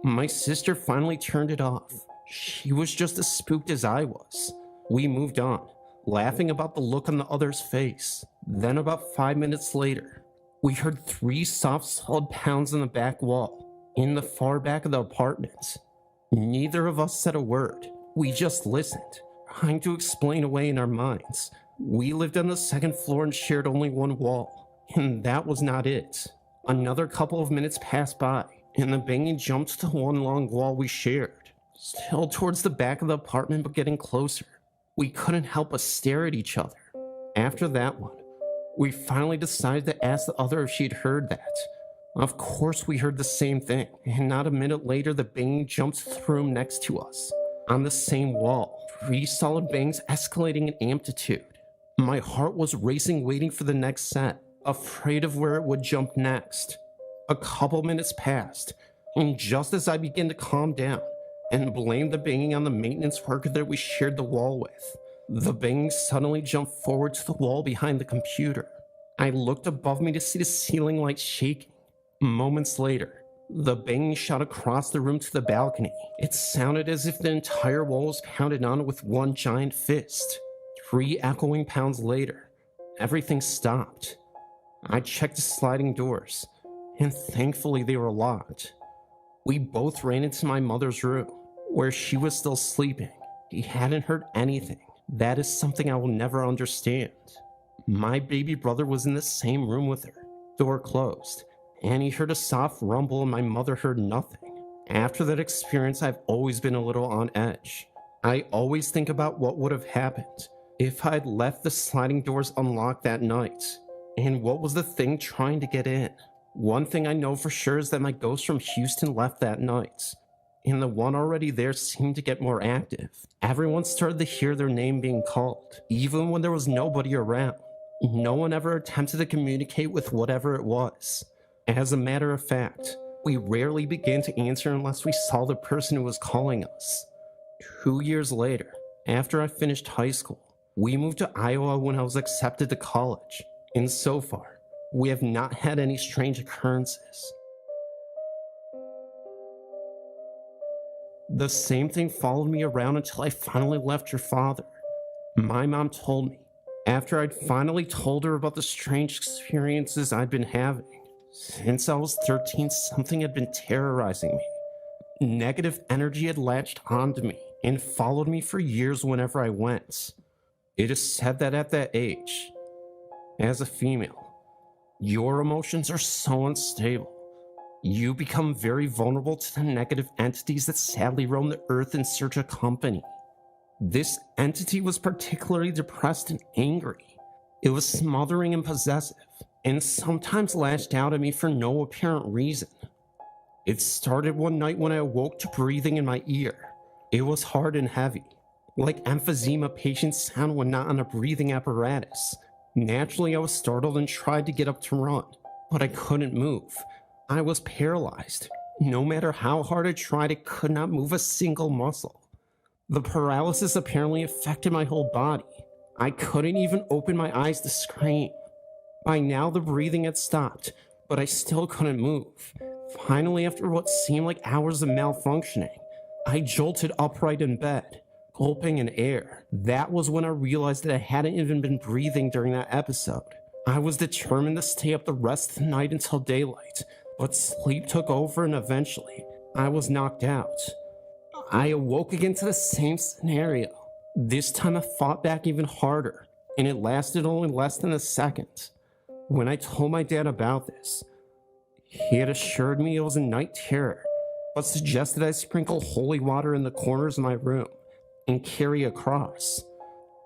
Speaker 3: My sister finally turned it off. She was just as spooked as I was. We moved on, laughing about the look on the other's face. Then about 5 minutes later, we heard 3 soft, solid pounds on the back wall, in the far back of the apartment. Neither of us said a word. We just listened, trying to explain away in our minds. We lived on the 2nd floor and shared only one wall, and that was not it. Another couple of minutes passed by, and the banging jumped to the one long wall we shared. Still towards the back of the apartment, but getting closer. We couldn't help but stare at each other. After that one, we finally decided to ask the other if she'd heard that. Of course we heard the same thing, and not a minute later the banging jumped to the room next to us. On the same wall, 3 solid bangs escalating in amplitude. My heart was racing, waiting for the next set, afraid of where it would jump next. A couple minutes passed, and just as I began to calm down, and blamed the banging on the maintenance worker that we shared the wall with, the banging suddenly jumped forward to the wall behind the computer. I looked above me to see the ceiling light shaking. Moments later, the banging shot across the room to the balcony. It sounded as if the entire wall was pounded on with one giant fist. 3 echoing pounds later, everything stopped. I checked the sliding doors, and thankfully they were locked. We both ran into my mother's room, where she was still sleeping. He hadn't heard anything. That is something I will never understand. My baby brother was in the same room with her, door closed, and he heard a soft rumble and my mother heard nothing. After that experience, I've always been a little on edge. I always think about what would have happened if I'd left the sliding doors unlocked that night, and what was the thing trying to get in. One thing I know for sure is that my ghost from Houston left that night, and the one already there seemed to get more active. Everyone started to hear their name being called, even when there was nobody around. No one ever attempted to communicate with whatever it was. As a matter of fact, we rarely began to answer unless we saw the person who was calling us. 2 years later, after I finished high school, we moved to Iowa when I was accepted to college, and so far, we have not had any strange occurrences. The same thing followed me around until I finally left your father. My mom told me, after I'd finally told her about the strange experiences I'd been having. Since I was 13, something had been terrorizing me. Negative energy had latched onto me and followed me for years whenever I went. It is said that at that age, as a female, your emotions are so unstable. You become very vulnerable to the negative entities that sadly roam the earth in search of company. This entity was particularly depressed and angry. It was smothering and possessive, and sometimes lashed out at me for no apparent reason. It started one night when I awoke to breathing in my ear. It was hard and heavy, like emphysema patients sound when not on a breathing apparatus. Naturally, I was startled and tried to get up to run, but I couldn't move. I was paralyzed. No matter how hard I tried, I could not move a single muscle. The paralysis apparently affected my whole body. I couldn't even open my eyes to scream. By now, the breathing had stopped, but I still couldn't move. Finally, after what seemed like hours of malfunctioning, I jolted upright in bed, gulping in air. That was when I realized that I hadn't even been breathing during that episode. I was determined to stay up the rest of the night until daylight, but sleep took over and eventually I was knocked out. I awoke again to the same scenario. This time I fought back even harder, and it lasted only less than a second. When I told my dad about this, he had assured me it was a night terror, but suggested I sprinkle holy water in the corners of my room and carry a cross.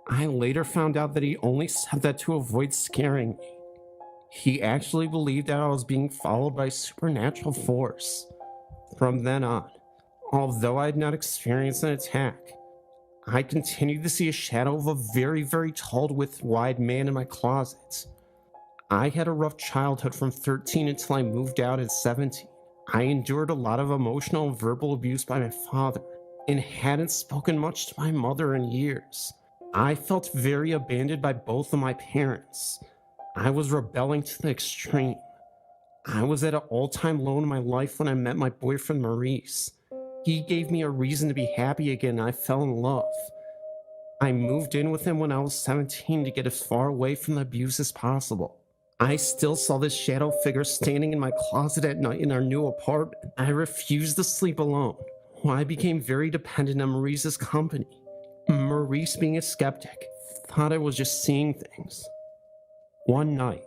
Speaker 3: I later found out that he only said that to avoid scaring me. He actually believed that I was being followed by a supernatural force. From then on, although I had not experienced an attack, I continued to see a shadow of a very, very tall with wide man in my closet. I had a rough childhood from 13 until I moved out at 17. I endured a lot of emotional and verbal abuse by my father and hadn't spoken much to my mother in years. I felt very abandoned by both of my parents. I was rebelling to the extreme. I was at an all-time low in my life when I met my boyfriend Maurice. He gave me a reason to be happy again and I fell in love. I moved in with him when I was 17 to get as far away from the abuse as possible. I still saw this shadow figure standing in my closet at night in our new apartment. I refused to sleep alone. I became very dependent on Maurice's company. Maurice, being a skeptic, thought I was just seeing things. One night,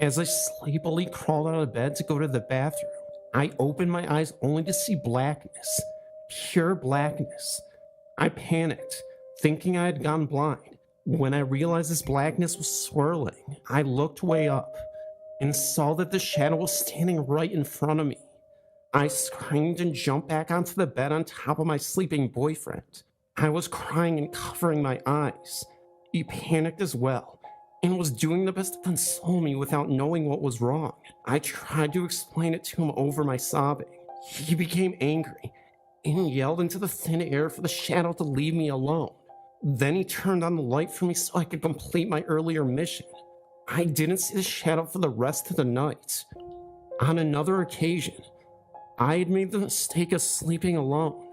Speaker 3: as I sleepily crawled out of bed to go to the bathroom, I opened my eyes only to see blackness. Pure blackness. I panicked, thinking I had gone blind. When I realized this blackness was swirling, I looked way up and saw that the shadow was standing right in front of me. I screamed and jumped back onto the bed on top of my sleeping boyfriend. I was crying and covering my eyes. He panicked as well and was doing the best to console me without knowing what was wrong. I tried to explain it to him over my sobbing. He became angry and yelled into the thin air for the shadow to leave me alone. Then he turned on the light for me so I could complete my earlier mission. I didn't see the shadow for the rest of the night. On another occasion, I had made the mistake of sleeping alone.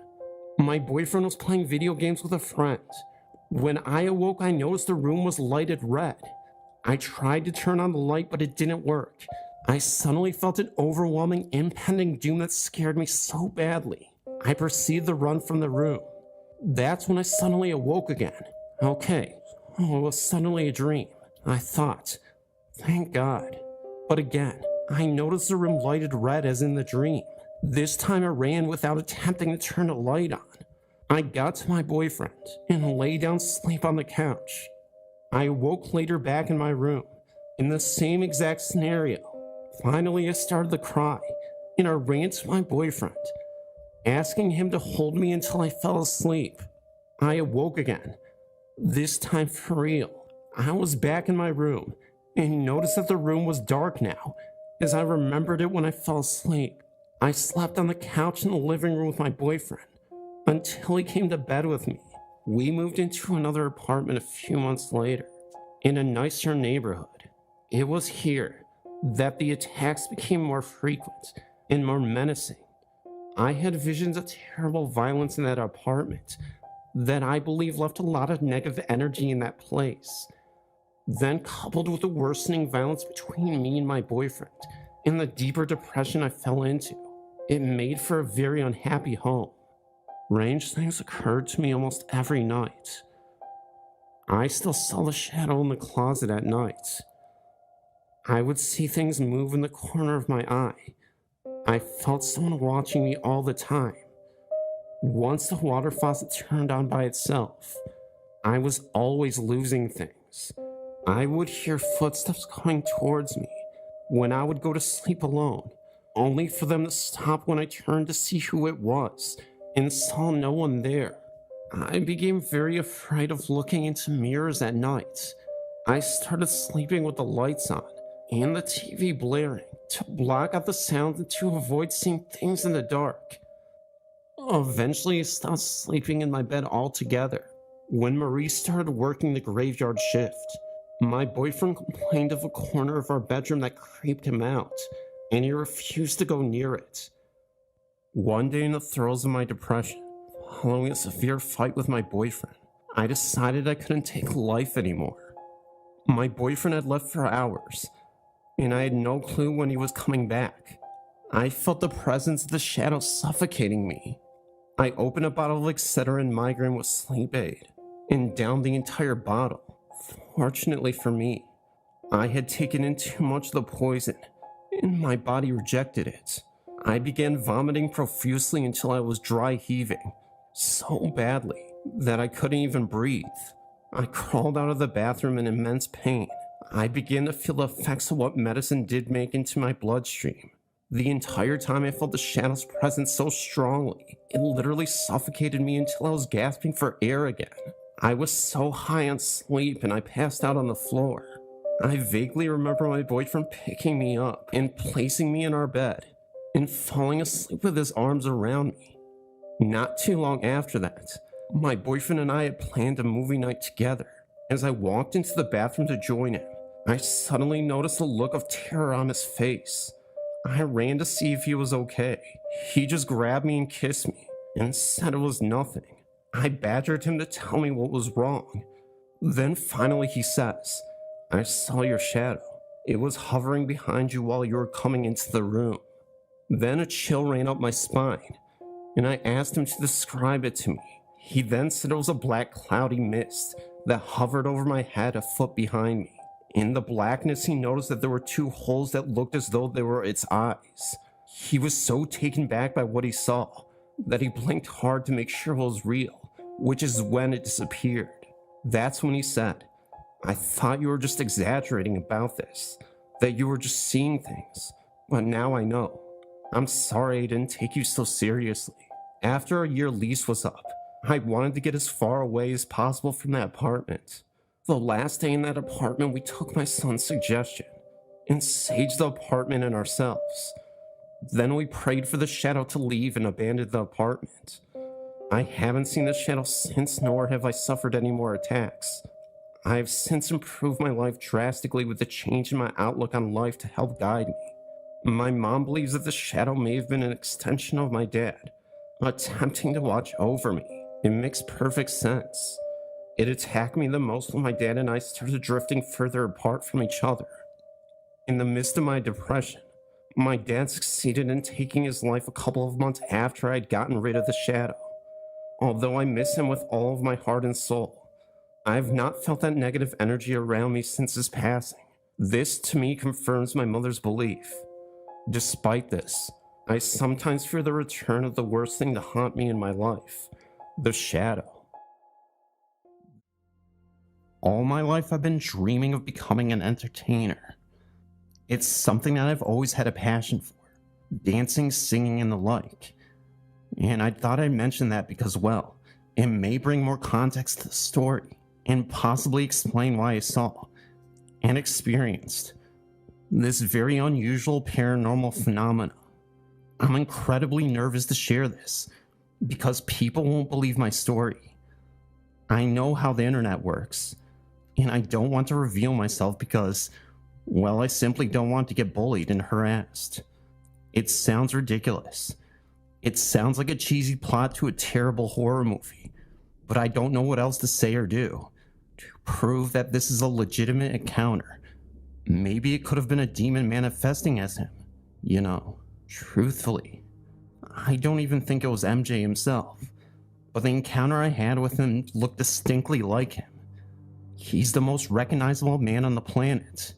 Speaker 3: My boyfriend was playing video games with a friend. When I awoke, I noticed the room was lighted red. I tried to turn on the light, but it didn't work. I suddenly felt an overwhelming, impending doom that scared me so badly. I proceeded to run from the room. That's when I suddenly awoke again. Okay, it was suddenly a dream, I thought. Thank God. But again, I noticed the room lighted red as in the dream. This time I ran without attempting to turn the light on. I got to my boyfriend and lay down to sleep on the couch. I awoke later back in my room, in the same exact scenario. Finally, I started to cry, and I ran to my boyfriend, asking him to hold me until I fell asleep. I awoke again, this time for real. I was back in my room, and noticed that the room was dark now, as I remembered it when I fell asleep. I slept on the couch in the living room with my boyfriend, until he came to bed with me. We moved into another apartment a few months later, in a nicer neighborhood. It was here that the attacks became more frequent and more menacing. I had visions of terrible violence in that apartment that I believe left a lot of negative energy in that place. Then, coupled with the worsening violence between me and my boyfriend and the deeper depression I fell into, it made for a very unhappy home. Strange things occurred to me almost every night. I still saw the shadow in the closet at night. I would see things move in the corner of my eye. I felt someone watching me all the time. Once the water faucet turned on by itself, I was always losing things. I would hear footsteps coming towards me when I would go to sleep alone, only for them to stop when I turned to see who it was and saw no one there. I became very afraid of looking into mirrors at night. I started sleeping with the lights on and the TV blaring to block out the sound and to avoid seeing things in the dark. Eventually, I stopped sleeping in my bed altogether. When Marie started working the graveyard shift, my boyfriend complained of a corner of our bedroom that creeped him out, and he refused to go near it. One day in the throes of my depression, following a severe fight with my boyfriend, I decided I couldn't take life anymore. My boyfriend had left for hours, and I had no clue when he was coming back. I felt the presence of the shadow suffocating me. I opened a bottle of Excedrin migraine with sleep aid and downed the entire bottle. Fortunately for me, I had taken in too much of the poison, and my body rejected it. I began vomiting profusely until I was dry heaving, so badly that I couldn't even breathe. I crawled out of the bathroom in immense pain. I began to feel the effects of what medicine did make into my bloodstream. The entire time I felt the shadow's presence so strongly, it literally suffocated me until I was gasping for air again. I was so high on sleep and I passed out on the floor. I vaguely remember my boyfriend picking me up and placing me in our bed and falling asleep with his arms around me. Not too long after that, my boyfriend and I had planned a movie night together. As I walked into the bathroom to join him, I suddenly noticed a look of terror on his face. I ran to see if he was okay. He just grabbed me and kissed me and said it was nothing. I badgered him to tell me what was wrong. Then finally he says, "I saw your shadow. It was hovering behind you while you were coming into the room." Then a chill ran up my spine, and I asked him to describe it to me. He then said it was a black cloudy mist that hovered over my head a foot behind me. In the blackness, he noticed that there were two holes that looked as though they were its eyes. He was so taken back by what he saw that he blinked hard to make sure it was real, which is when it disappeared. That's when he said, "I thought you were just exaggerating about this, that you were just seeing things, but now I know. I'm sorry I didn't take you so seriously." After a year lease was up, I wanted to get as far away as possible from that apartment. The last day in that apartment, we took my son's suggestion and saged the apartment and ourselves. Then we prayed for the shadow to leave and abandoned the apartment. I haven't seen the shadow since, nor have I suffered any more attacks. I have since improved my life drastically with the change in my outlook on life to help guide me. My mom believes that the shadow may have been an extension of my dad, attempting to watch over me. It makes perfect sense. It attacked me the most when my dad and I started drifting further apart from each other. In the midst of my depression, my dad succeeded in taking his life a couple of months after I had gotten rid of the shadow. Although I miss him with all of my heart and soul, I have not felt that negative energy around me since his passing. This to me confirms my mother's belief. Despite this, I sometimes fear the return of the worst thing to haunt me in my life, the shadow. All my life I've been dreaming of becoming an entertainer. It's something that I've always had a passion for, dancing, singing, and the like. And I thought I'd mention that because, well, it may bring more context to the story and possibly explain why I saw and experienced this very unusual paranormal phenomena. I'm incredibly nervous to share this because people won't believe my story. I know how the internet works, and I don't want to reveal myself because, well, I simply don't want to get bullied and harassed. It sounds ridiculous. It sounds like a cheesy plot to a terrible horror movie, but I don't know what else to say or do to prove that this is a legitimate encounter. Maybe it could have been a demon manifesting as him, you know. Truthfully, I don't even think it was MJ himself, but the encounter I had with him looked distinctly like him. He's the most recognizable man on the planet.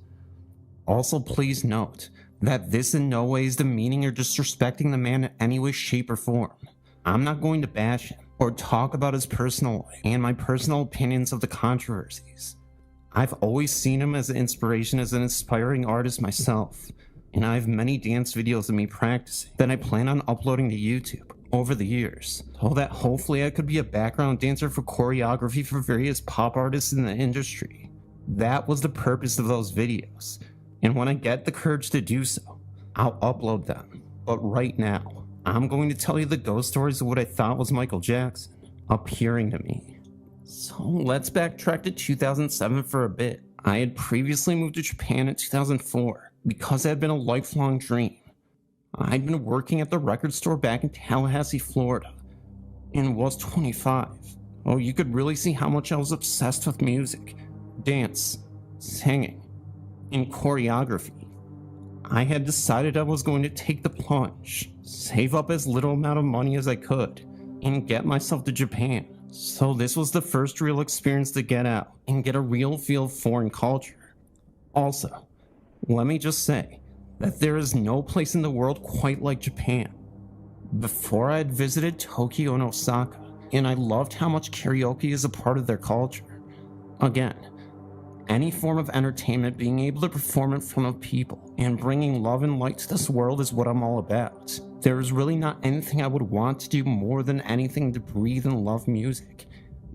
Speaker 3: Also, please note that this in no way is demeaning or disrespecting the man in any way, shape, or form. I'm not going to bash him or talk about his personal life and my personal opinions of the controversies. I've always seen him as an inspiration as an inspiring artist myself, and I have many dance videos of me practicing that I plan on uploading to YouTube over the years, so that hopefully I could be a background dancer for choreography for various pop artists in the industry. That was the purpose of those videos, and when I get the courage to do so, I'll upload them. But right now, I'm going to tell you the ghost stories of what I thought was Michael Jackson appearing to me. So let's backtrack to 2007 for a bit. I had previously moved to Japan in 2004 because it had been a lifelong dream. I'd been working at the record store back in Tallahassee, Florida, and was 25. Oh, you could really see how much I was obsessed with music, dance, singing, and choreography. I had decided I was going to take the plunge, save up as little amount of money as I could, and get myself to Japan. So this was the first real experience to get out and get a real feel of foreign culture. Also, let me just say that there is no place in the world quite like Japan. Before I had visited Tokyo and Osaka, and I loved how much karaoke is a part of their culture. Again, any form of entertainment, being able to perform in front of people and bringing love and light to this world is what I'm all about. There is really not anything I would want to do more than anything to breathe and love music.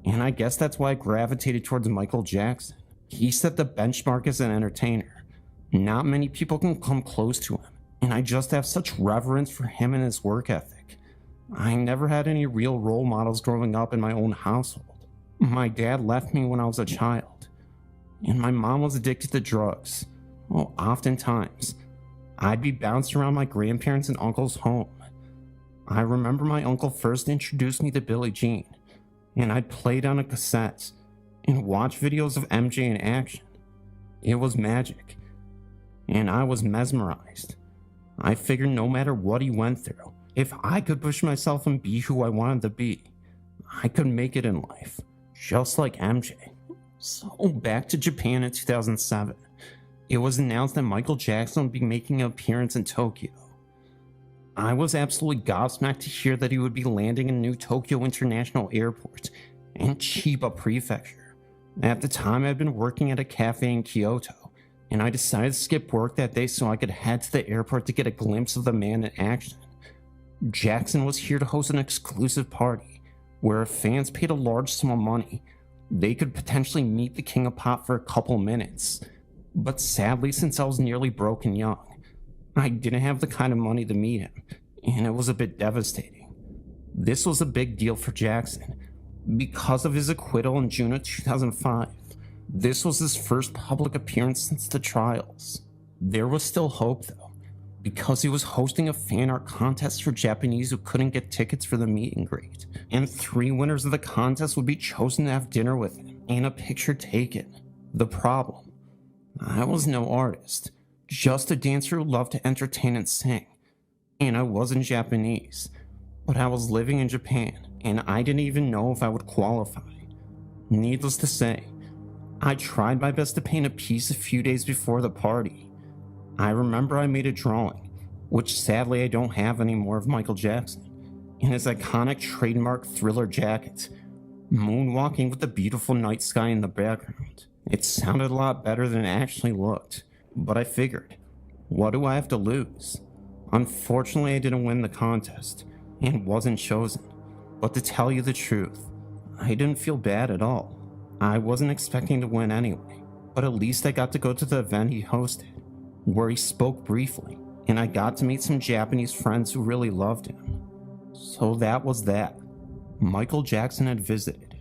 Speaker 3: And I guess that's why I gravitated towards Michael Jackson. He set the benchmark as an entertainer. Not many people can come close to him, and I just have such reverence for him and his work ethic. I never had any real role models growing up in my own household. My dad left me when I was a child, and my mom was addicted to drugs. Well, oftentimes, I'd be bounced around my grandparents' and uncle's home. I remember my uncle first introduced me to Billie Jean, and I'd play down a cassette and watch videos of MJ in action. It was magic, and I was mesmerized. I figured no matter what he went through, if I could push myself and be who I wanted to be, I could make it in life, just like MJ. So back to Japan in 2007. It was announced that Michael Jackson would be making an appearance in Tokyo. I was absolutely gobsmacked to hear that he would be landing in new Tokyo International Airport in Chiba Prefecture. At the time, I had been working at a cafe in Kyoto, and I decided to skip work that day so I could head to the airport to get a glimpse of the man in action. Jackson was here to host an exclusive party, where if fans paid a large sum of money, they could potentially meet the King of Pop for a couple minutes. But sadly, since I was nearly broke and young, I didn't have the kind of money to meet him, and it was a bit devastating. This was a big deal for Jackson, because of his acquittal in June of 2005. This was his first public appearance since the trials. There was still hope though, because he was hosting a fan art contest for Japanese who couldn't get tickets for the meet and greet, and 3 winners of the contest would be chosen to have dinner with him and a picture taken. The problem: I was no artist, just a dancer who loved to entertain and sing, and I wasn't Japanese, but I was living in Japan, and I didn't even know if I would qualify. Needless to say, I tried my best to paint a piece a few days before the party. I remember I made a drawing, which sadly I don't have anymore, of Michael Jackson, in his iconic trademark Thriller jacket, moonwalking with the beautiful night sky in the background. It sounded a lot better than it actually looked, but I figured, what do I have to lose? Unfortunately, I didn't win the contest, and wasn't chosen. But to tell you the truth, I didn't feel bad at all. I wasn't expecting to win anyway, but at least I got to go to the event he hosted, where he spoke briefly, and I got to meet some Japanese friends who really loved him. So that was that. Michael Jackson had visited.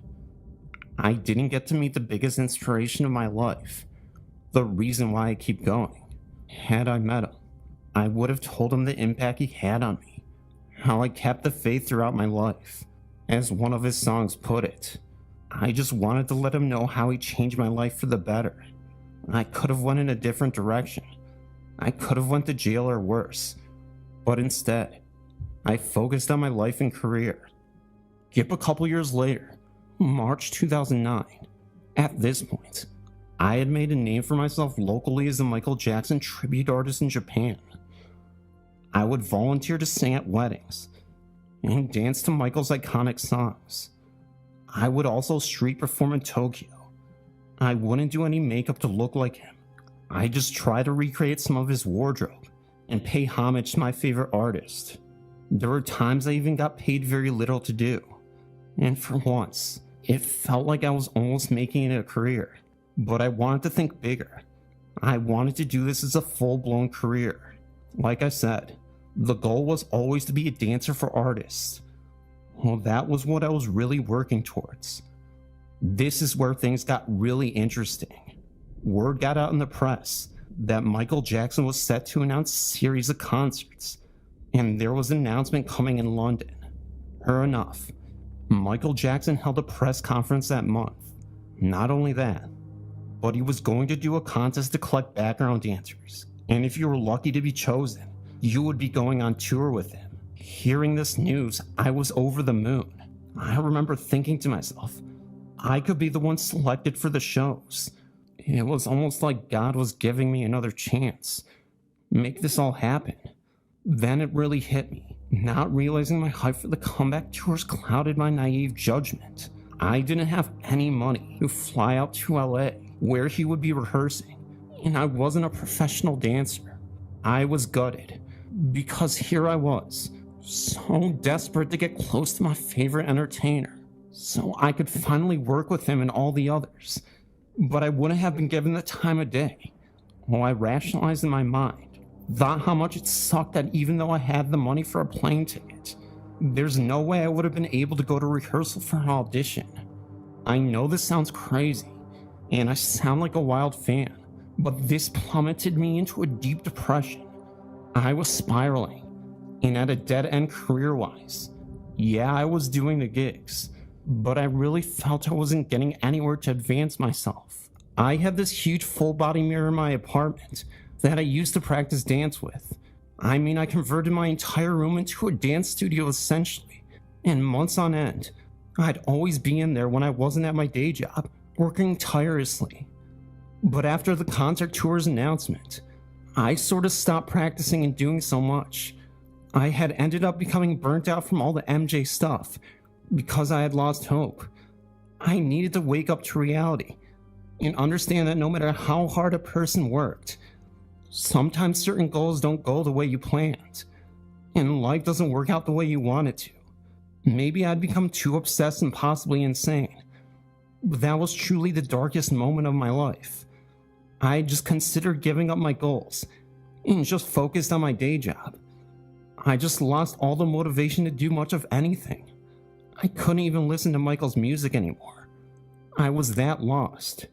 Speaker 3: I didn't get to meet the biggest inspiration of my life, the reason why I keep going. Had I met him, I would have told him the impact he had on me, how I kept the faith throughout my life. As one of his songs put it, I just wanted to let him know how he changed my life for the better. I could have went in a different direction. I could have went to jail or worse, but instead, I focused on my life and career. Skip a couple years later, March 2009. At this point, I had made a name for myself locally as a Michael Jackson tribute artist in Japan. I would volunteer to sing at weddings and dance to Michael's iconic songs. I would also street perform in Tokyo. I wouldn't do any makeup to look like him. I just try to recreate some of his wardrobe and pay homage to my favorite artist. There were times I even got paid very little to do. And for once, it felt like I was almost making it a career. But I wanted to think bigger. I wanted to do this as a full-blown career. Like I said, the goal was always to be a dancer for artists. Well, that was what I was really working towards. This is where things got really interesting. Word got out in the press that Michael Jackson was set to announce a series of concerts, and there was an announcement coming in London. Sure enough, Michael Jackson held a press conference that month. Not only that, but he was going to do a contest to collect background dancers And if you were lucky to be chosen, you would be going on tour with him. Hearing this news, I was over the moon. I remember thinking to myself, I could be the one selected for the shows. It was almost like God was giving me another chance. Make this all happen. Then it really hit me. Not realizing my hype for the comeback tours clouded my naive judgment. I didn't have any money to fly out to LA, where he would be rehearsing, and I wasn't a professional dancer. I was gutted, because here I was, so desperate to get close to my favorite entertainer, so I could finally work with him and all the others. But I wouldn't have been given the time of day. I rationalized in my mind, thought how much it sucked that even though I had the money for a plane ticket, there's no way I would have been able to go to rehearsal for an audition. I know this sounds crazy, and I sound like a wild fan, but this plummeted me into a deep depression. I was spiraling, and at a dead end career-wise. Yeah, I was doing the gigs, but I really felt I wasn't getting anywhere to advance myself. I had this huge full-body mirror in my apartment that I used to practice dance with. I mean, I converted my entire room into a dance studio essentially, and months on end, I'd always be in there when I wasn't at my day job, working tirelessly. But after the concert tour's announcement, I sort of stopped practicing and doing so much. I had ended up becoming burnt out from all the MJ stuff because I had lost hope. I needed to wake up to reality and understand that no matter how hard a person worked, sometimes certain goals don't go the way you planned, and life doesn't work out the way you want it to. Maybe I'd become too obsessed and possibly insane, but that was truly the darkest moment of my life. I just considered giving up my goals and just focused on my day job. I just lost all the motivation to do much of anything. I couldn't even listen to Michael's music anymore. I was that lost.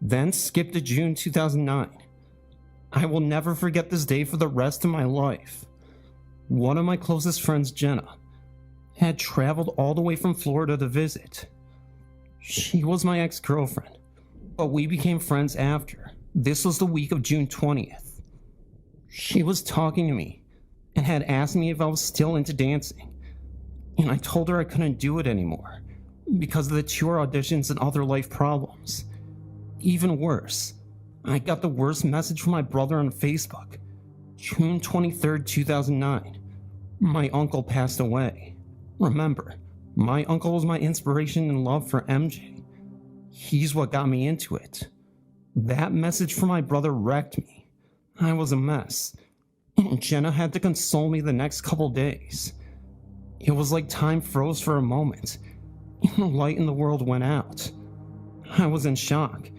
Speaker 3: Then skip to June 2009. I will never forget this day for the rest of my life. One of my closest friends, Jenna, had traveled all the way from Florida to visit. She was my ex-girlfriend, but we became friends after. This was the week of June 20th. She was talking to me and had asked me if I was still into dancing, and I told her I couldn't do it anymore because of the tour auditions and other life problems. Even worse, I got the worst message from my brother on Facebook. June 23rd, 2009. My uncle passed away. Remember, my uncle was my inspiration and love for MJ. He's what got me into it. That message from my brother wrecked me. I was a mess, and Jenna had to console me the next couple days. It was like time froze for a moment, and the light in the world went out. I was in shock,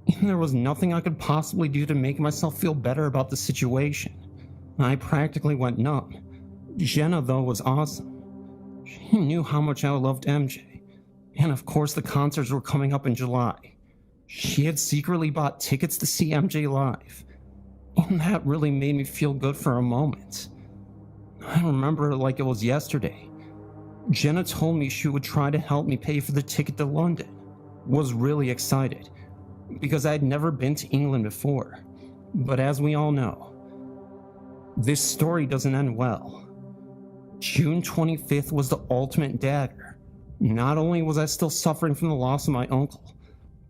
Speaker 3: and there was nothing I could possibly do to make myself feel better about the situation. I practically went numb. Jenna, though, was awesome. She knew how much I loved MJ, and of course the concerts were coming up in July. She had secretly bought tickets to see MJ live, and that really made me feel good for a moment. I remember it like it was yesterday. Jenna told me she would try to help me pay for the ticket to London. Was really excited, because I had never been to England before. But as we all know, this story doesn't end well. June 25th was the ultimate dagger. Not only was I still suffering from the loss of my uncle,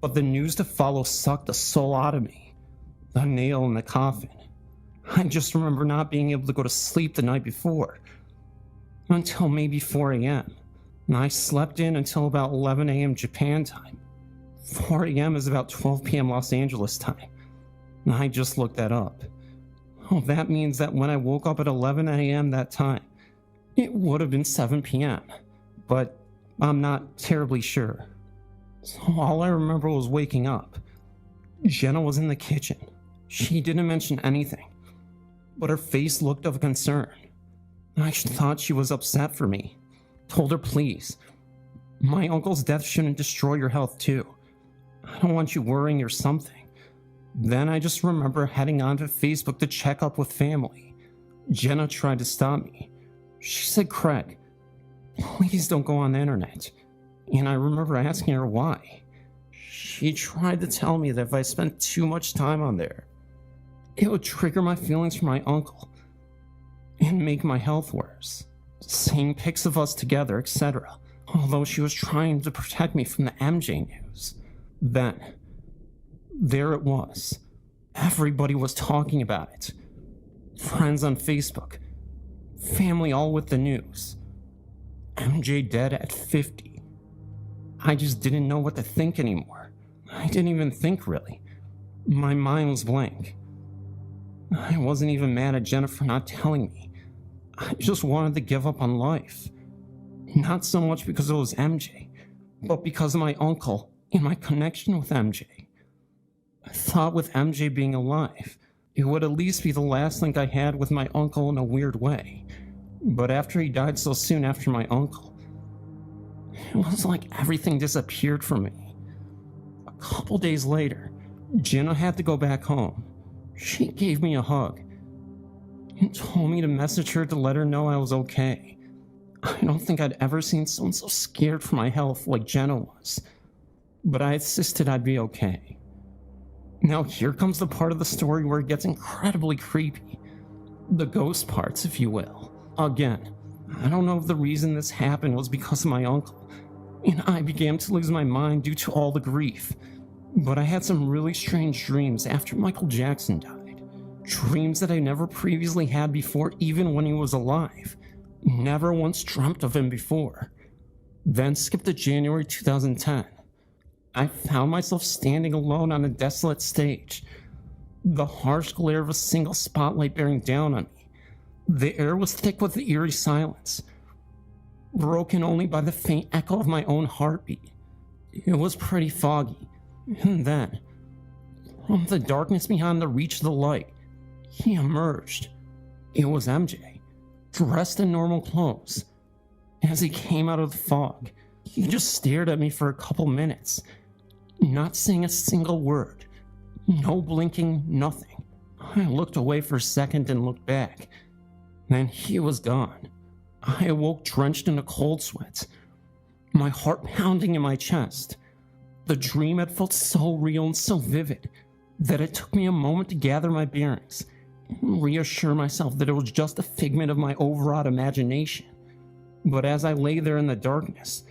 Speaker 3: but the news to follow sucked the soul out of me. The nail in the coffin. I just remember not being able to go to sleep the night before, until maybe 4 a.m. And I slept in until about 11 a.m. Japan time. 4 a.m. is about 12 p.m. Los Angeles time. And I just looked that up. Oh, that means that when I woke up at 11 a.m. that time, it would have been 7 p.m. But I'm not terribly sure. So all I remember was waking up. Jenna was in the kitchen. She didn't mention anything, but her face looked of concern. I thought she was upset for me. Told her, please, my uncle's death shouldn't destroy your health too. I don't want you worrying or something. Then I just remember heading onto Facebook to check up with family. Jenna tried to stop me. She said, Craig, please don't go on the internet. And I remember asking her why. She tried to tell me that if I spent too much time on there, it would trigger my feelings for my uncle and make my health worse. Seeing pics of us together, etc. Although she was trying to protect me from the MJ news. Then, there it was. Everybody was talking about it. Friends on Facebook. Family all with the news. MJ dead at 50. I just didn't know what to think anymore. I didn't even think, really. My mind was blank. I wasn't even mad at Jenna for not telling me. I just wanted to give up on life. Not so much because it was MJ, but because of my uncle and my connection with MJ. I thought with MJ being alive, it would at least be the last link I had with my uncle in a weird way. But after he died so soon after my uncle, it was like everything disappeared from me. A couple days later, Jenna had to go back home. She gave me a hug and told me to message her to let her know I was okay. I don't think I'd ever seen someone so scared for my health like Jenna was, but I insisted I'd be okay. Now here comes the part of the story where it gets incredibly creepy. The ghost parts, if you will. Again, I don't know if the reason this happened was because of my uncle, and I began to lose my mind due to all the grief. But I had some really strange dreams after Michael Jackson died. Dreams that I never previously had before, even when he was alive. Never once dreamt of him before. Then skip to January 2010. I found myself standing alone on a desolate stage. The harsh glare of a single spotlight bearing down on me. The air was thick with the eerie silence, broken only by the faint echo of my own heartbeat. It was pretty foggy, and then, from the darkness beyond the reach of the light, he emerged. It was MJ, dressed in normal clothes. As he came out of the fog, he just stared at me for a couple minutes, not saying a single word, no blinking, nothing. I looked away for a second and looked back. Then he was gone. I awoke drenched in a cold sweat, my heart pounding in my chest. The dream had felt so real and so vivid that it took me a moment to gather my bearings and reassure myself that it was just a figment of my overwrought imagination. But as I lay there in the darkness,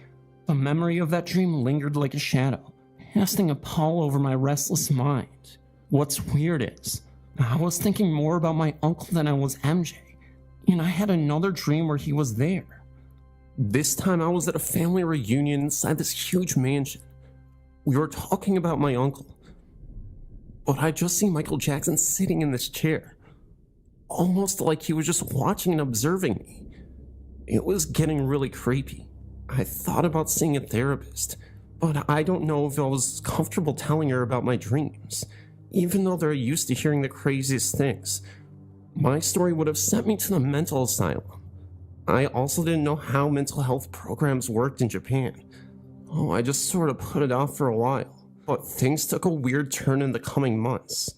Speaker 3: the memory of that dream lingered like a shadow, casting a pall over my restless mind. What's weird is, I was thinking more about my uncle than I was MJ, and I had another dream where he was there. This time I was at a family reunion inside this huge mansion. We were talking about my uncle, but I just see Michael Jackson sitting in this chair, almost like he was just watching and observing me. It was getting really creepy. I thought about seeing a therapist, but I don't know if I was comfortable telling her about my dreams, even though they're used to hearing the craziest things. My story would have sent me to the mental asylum. I also didn't know how mental health programs worked in Japan. Oh, I just sort of put it off for a while. But things took a weird turn in the coming months.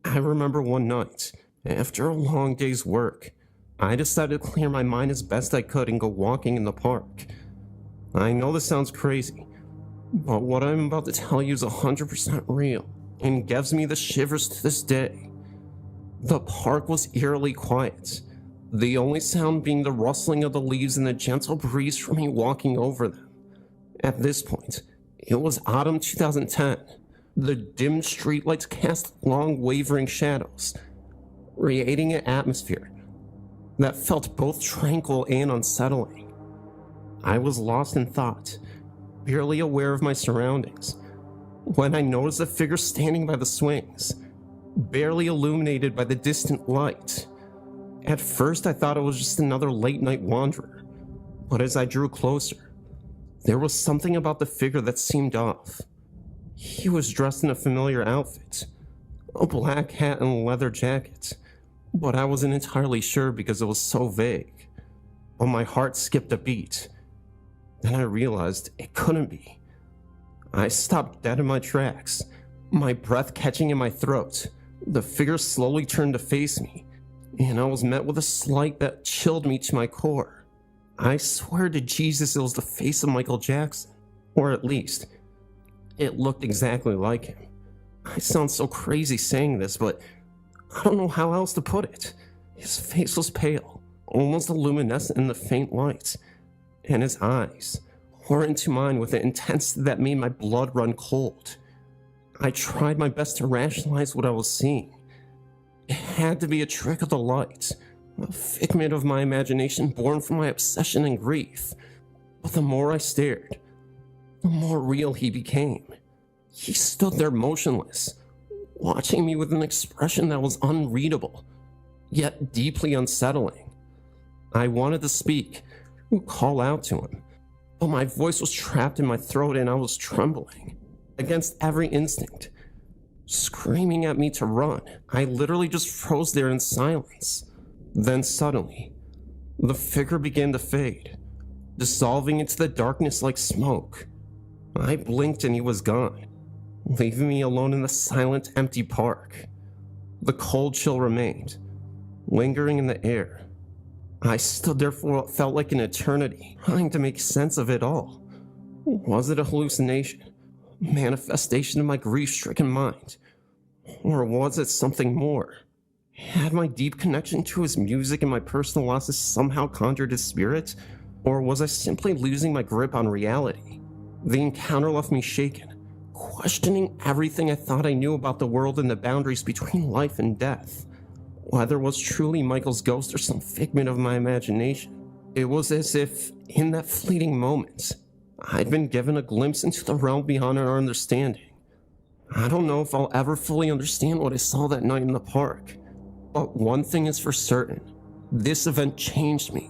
Speaker 3: I remember one night, after a long day's work, I decided to clear my mind as best I could and go walking in the park. I know this sounds crazy, but what I'm about to tell you is 100% real and gives me the shivers to this day. The park was eerily quiet, the only sound being the rustling of the leaves and the gentle breeze from me walking over them. At this point, it was autumn 2010. The dim streetlights cast long wavering shadows, creating an atmosphere that felt both tranquil and unsettling. I was lost in thought, barely aware of my surroundings, when I noticed a figure standing by the swings, barely illuminated by the distant light. At first I thought it was just another late-night wanderer, but as I drew closer, there was something about the figure that seemed off. He was dressed in a familiar outfit, a black hat and a leather jacket, but I wasn't entirely sure because it was so vague. But my heart skipped a beat. Then I realized it couldn't be. I stopped dead in my tracks, my breath catching in my throat. The figure slowly turned to face me, and I was met with a sight that chilled me to my core. I swear to Jesus it was the face of Michael Jackson, or at least, it looked exactly like him. I sound so crazy saying this, but I don't know how else to put it. His face was pale, almost luminescent in the faint light, and his eyes tore into mine with an intensity that made my blood run cold. I tried my best to rationalize what I was seeing. It had to be a trick of the light, a figment of my imagination born from my obsession and grief. But the more I stared, the more real he became. He stood there motionless, watching me with an expression that was unreadable, yet deeply unsettling. I wanted to speak, call out to him, but my voice was trapped in my throat and I was trembling against every instinct, screaming at me to run. I literally just froze there in silence. Then suddenly, the figure began to fade, dissolving into the darkness like smoke. I blinked and he was gone, leaving me alone in the silent, empty park. The cold chill remained, lingering in the air. I stood there for what felt like an eternity, trying to make sense of it all. Was it a hallucination, a manifestation of my grief-stricken mind? Or was it something more? Had my deep connection to his music and my personal losses somehow conjured his spirit? Or was I simply losing my grip on reality? The encounter left me shaken, questioning everything I thought I knew about the world and the boundaries between life and death. Whether it was truly Michael's ghost or some figment of my imagination, it was as if, in that fleeting moment, I'd been given a glimpse into the realm beyond our understanding. I don't know if I'll ever fully understand what I saw that night in the park, but one thing is for certain: this event changed me.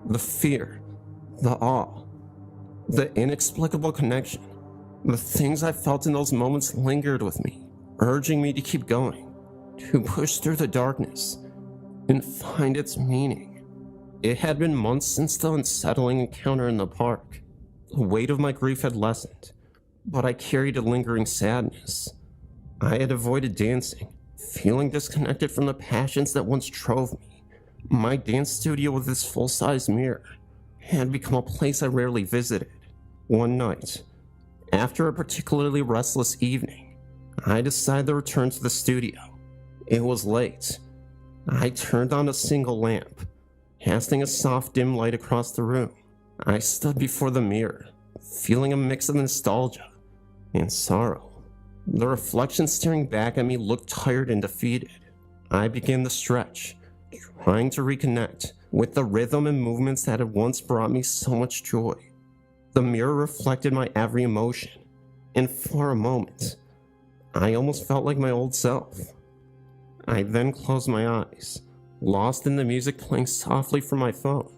Speaker 3: The fear, the awe, the inexplicable connection, the things I felt in those moments lingered with me, urging me to keep going, to push through the darkness and find its meaning. It had been months since the unsettling encounter in the park. The weight of my grief had lessened, but I carried a lingering sadness. I had avoided dancing, feeling disconnected from the passions that once drove me. My dance studio with its full-size mirror had become a place I rarely visited. One night, after a particularly restless evening, I decided to return to the studio. It was late. I turned on a single lamp, casting a soft dim light across the room. I stood before the mirror, feeling a mix of nostalgia and sorrow. The reflection staring back at me looked tired and defeated. I began to stretch, trying to reconnect with the rhythm and movements that had once brought me so much joy. The mirror reflected my every emotion, and for a moment, I almost felt like my old self. I then closed my eyes, lost in the music playing softly from my phone,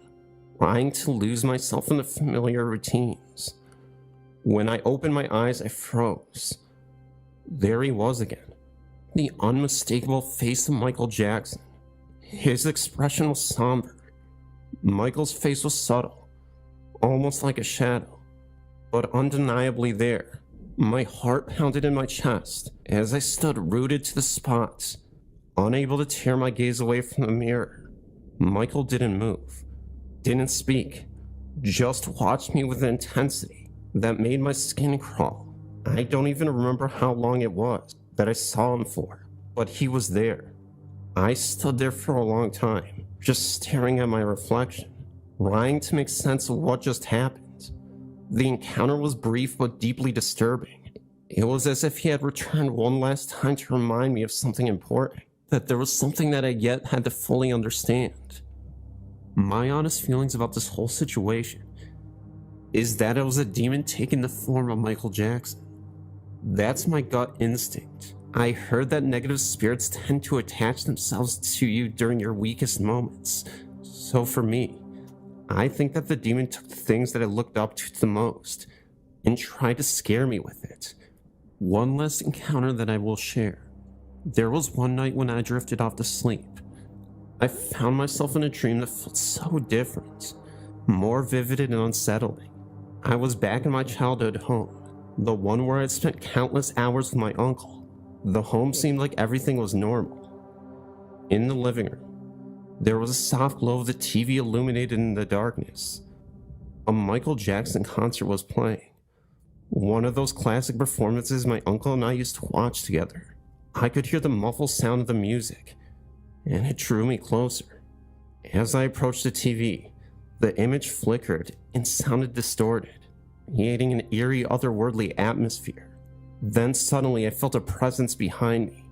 Speaker 3: trying to lose myself in the familiar routines. When I opened my eyes, I froze. There he was again, the unmistakable face of Michael Jackson. His expression was somber. Michael's face was subtle, almost like a shadow, but undeniably there. My heart pounded in my chest as I stood rooted to the spot, unable to tear my gaze away from the mirror. Michael didn't move, didn't speak, just watched me with an intensity that made my skin crawl. I don't even remember how long it was that I saw him for, but he was there. I stood there for a long time, just staring at my reflection, trying to make sense of what just happened. The encounter was brief but deeply disturbing. It was as if he had returned one last time to remind me of something important, that there was something that I yet had to fully understand. My honest feelings about this whole situation is that it was a demon taking the form of Michael Jackson. That's my gut instinct. I heard that negative spirits tend to attach themselves to you during your weakest moments. So for me, I think that the demon took the things that I looked up to the most and tried to scare me with it. One last encounter that I will share. There was one night when I drifted off to sleep. I found myself in a dream that felt so different, more vivid and unsettling. I was back in my childhood home, the one where I'd spent countless hours with my uncle. The home seemed like everything was normal. In the living room, there was a soft glow of the TV illuminated in the darkness. A Michael Jackson concert was playing, one of those classic performances my uncle and I used to watch together. I could hear the muffled sound of the music and it drew me closer. As I approached the TV, the image flickered and sounded distorted, creating an eerie, otherworldly atmosphere. Then suddenly I felt a presence behind me.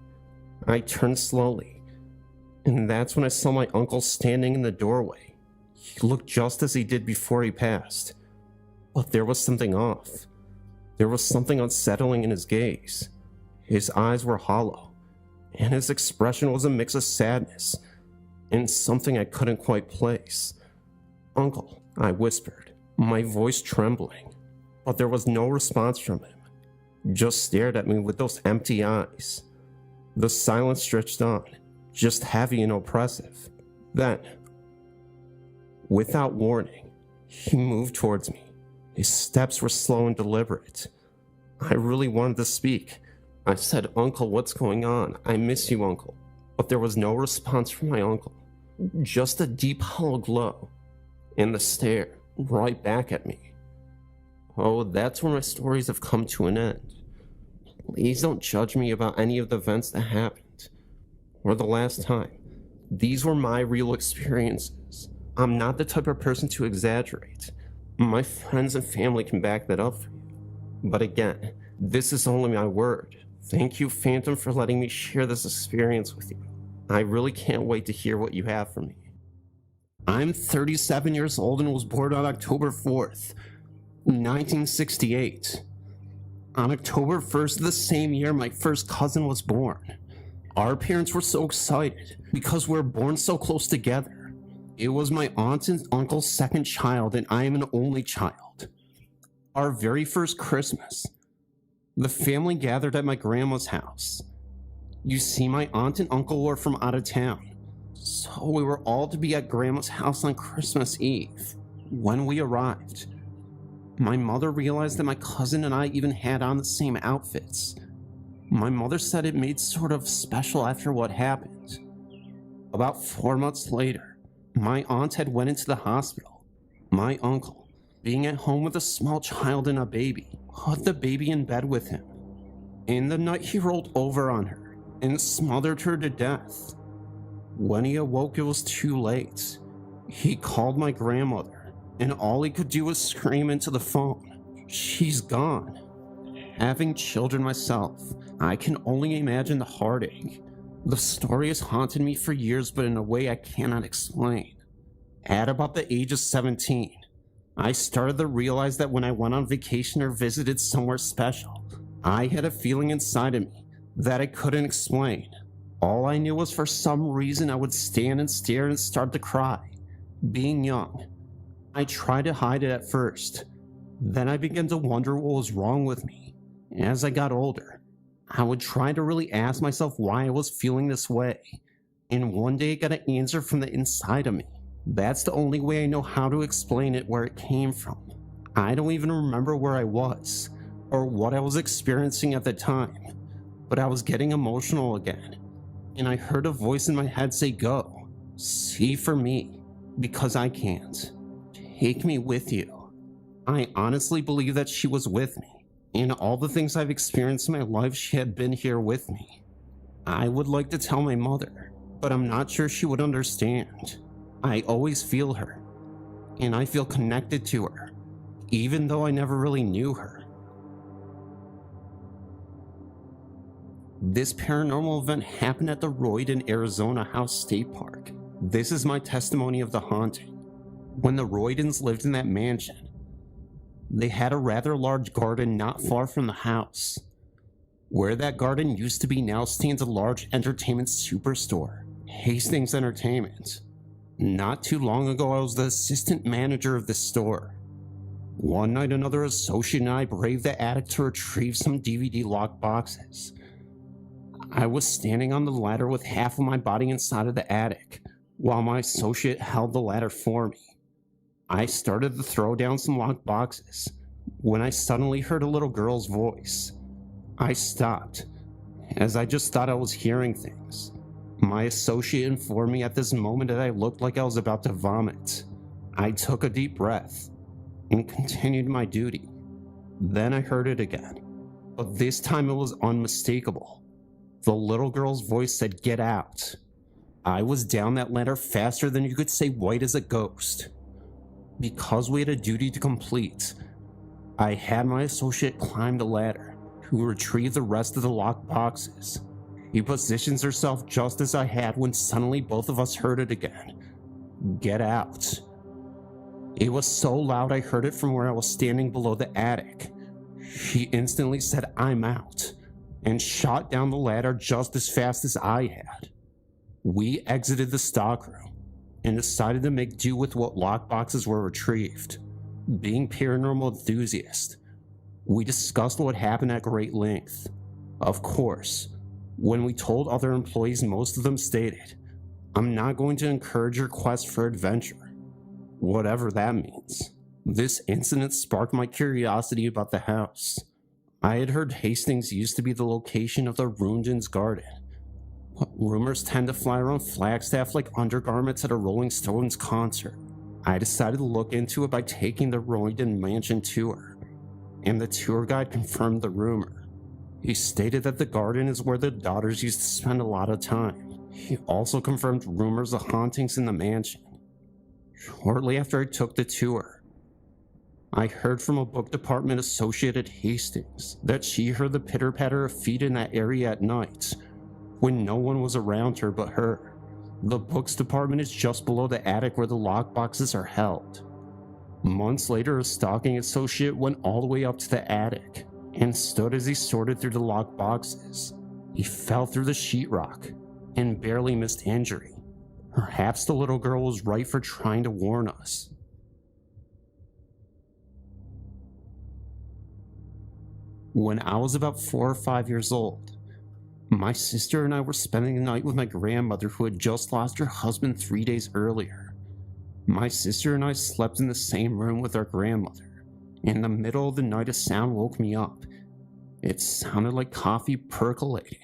Speaker 3: I turned slowly, and that's when I saw my uncle standing in the doorway. He looked just as he did before he passed, but there was something off. There was something unsettling in his gaze. His eyes were hollow, and his expression was a mix of sadness and something I couldn't quite place. "Uncle," I whispered, my voice trembling, but there was no response from him. Just stared at me with those empty eyes. The silence stretched on, just heavy and oppressive. Then, without warning, he moved towards me. His steps were slow and deliberate. I really wanted to speak. I said, "Uncle, what's going on? I miss you, Uncle." But there was no response from my uncle. Just a deep hollow glow, and the stare right back at me. Oh, that's where my stories have come to an end. Please don't judge me about any of the events that happened, or the last time. These were my real experiences. I'm not the type of person to exaggerate. My friends and family can back that up for you. But again, this is only my word. Thank you, Phantom, for letting me share this experience with you. I really can't wait to hear what you have for me. I'm 37 years old and was born on October 4th, 1968. On October 1st of the same year, my first cousin was born. Our parents were so excited because we were born so close together. It was my aunt and uncle's second child, and I am an only child. Our very first Christmas, the family gathered at my grandma's house. You see, my aunt and uncle were from out of town, so we were all to be at grandma's house on Christmas Eve. When we arrived, my mother realized that my cousin and I even had on the same outfits. My mother said it made sort of special after what happened. About 4 months later, my aunt had went into the hospital. My uncle, being at home with a small child and a baby, put the baby in bed with him. In the night, he rolled over on her and smothered her to death. When he awoke, it was too late. He called my grandmother, and all he could do was scream into the phone, "She's gone." Having children myself, I can only imagine the heartache. The story has haunted me for years, but in a way I cannot explain. At about the age of 17, I started to realize that when I went on vacation or visited somewhere special, I had a feeling inside of me that I couldn't explain. All I knew was for some reason I would stand and stare and start to cry. Being young, I tried to hide it at first. Then I began to wonder what was wrong with me. As I got older, I would try to really ask myself why I was feeling this way. And one day I got an answer from the inside of me. That's the only way I know how to explain it, where it came from. I don't even remember where I was or what I was experiencing at the time, but I was getting emotional again. And I heard a voice in my head say, "Go, see for me, because I can't. Take me with you." I honestly believe that she was with me. In all the things I've experienced in my life, she had been here with me. I would like to tell my mother, but I'm not sure she would understand. I always feel her, and I feel connected to her, even though I never really knew her. This paranormal event happened at the Royden, Arizona House State Park. This is my testimony of the haunting. When the Roydens lived in that mansion, they had a rather large garden not far from the house. Where that garden used to be now stands a large entertainment superstore, Hastings Entertainment. Not too long ago, I was the assistant manager of this store. One night, another associate and I braved the attic to retrieve some DVD lock boxes. I was standing on the ladder with half of my body inside of the attic, while my associate held the ladder for me. I started to throw down some locked boxes when I suddenly heard a little girl's voice. I stopped, as I just thought I was hearing things. My associate informed me at this moment that I looked like I was about to vomit. I took a deep breath and continued my duty. Then I heard it again, but this time it was unmistakable. The little girl's voice said, "Get out." I was down that ladder faster than you could say white as a ghost. Because we had a duty to complete, I had my associate climb the ladder to retrieve the rest of the locked boxes. She positions herself just as I had when suddenly both of us heard it again. Get out. It was so loud I heard it from where I was standing below the attic. She instantly said, "I'm out," and shot down the ladder just as fast as I had. We exited the stockroom and decided to make do with what lockboxes were retrieved. Being paranormal enthusiasts, we discussed what happened at great length. Of course, when we told other employees, most of them stated, "I'm not going to encourage your quest for adventure," whatever that means. This incident sparked my curiosity about the house. I had heard Hastings used to be the location of the Rundens Garden. But rumors tend to fly around Flagstaff like undergarments at a Rolling Stones concert. I decided to look into it by taking the Royden Mansion tour, and the tour guide confirmed the rumor. He stated that the garden is where the daughters used to spend a lot of time. He also confirmed rumors of hauntings in the mansion. Shortly after I took the tour, I heard from a book department associate at Hastings that she heard the pitter-patter of feet in that area at night when no one was around her but her. The books department is just below the attic where the lockboxes are held. Months later, a stalking associate went all the way up to the attic and stood as he sorted through the locked boxes. He fell through the sheetrock and barely missed injury. Perhaps the little girl was right for trying to warn us. When I was about 4 or 5 years old, my sister and I were spending the night with my grandmother, who had just lost her husband 3 days earlier. My sister and I slept in the same room with our grandmother. In the middle of the night, a sound woke me up. It sounded like coffee percolating,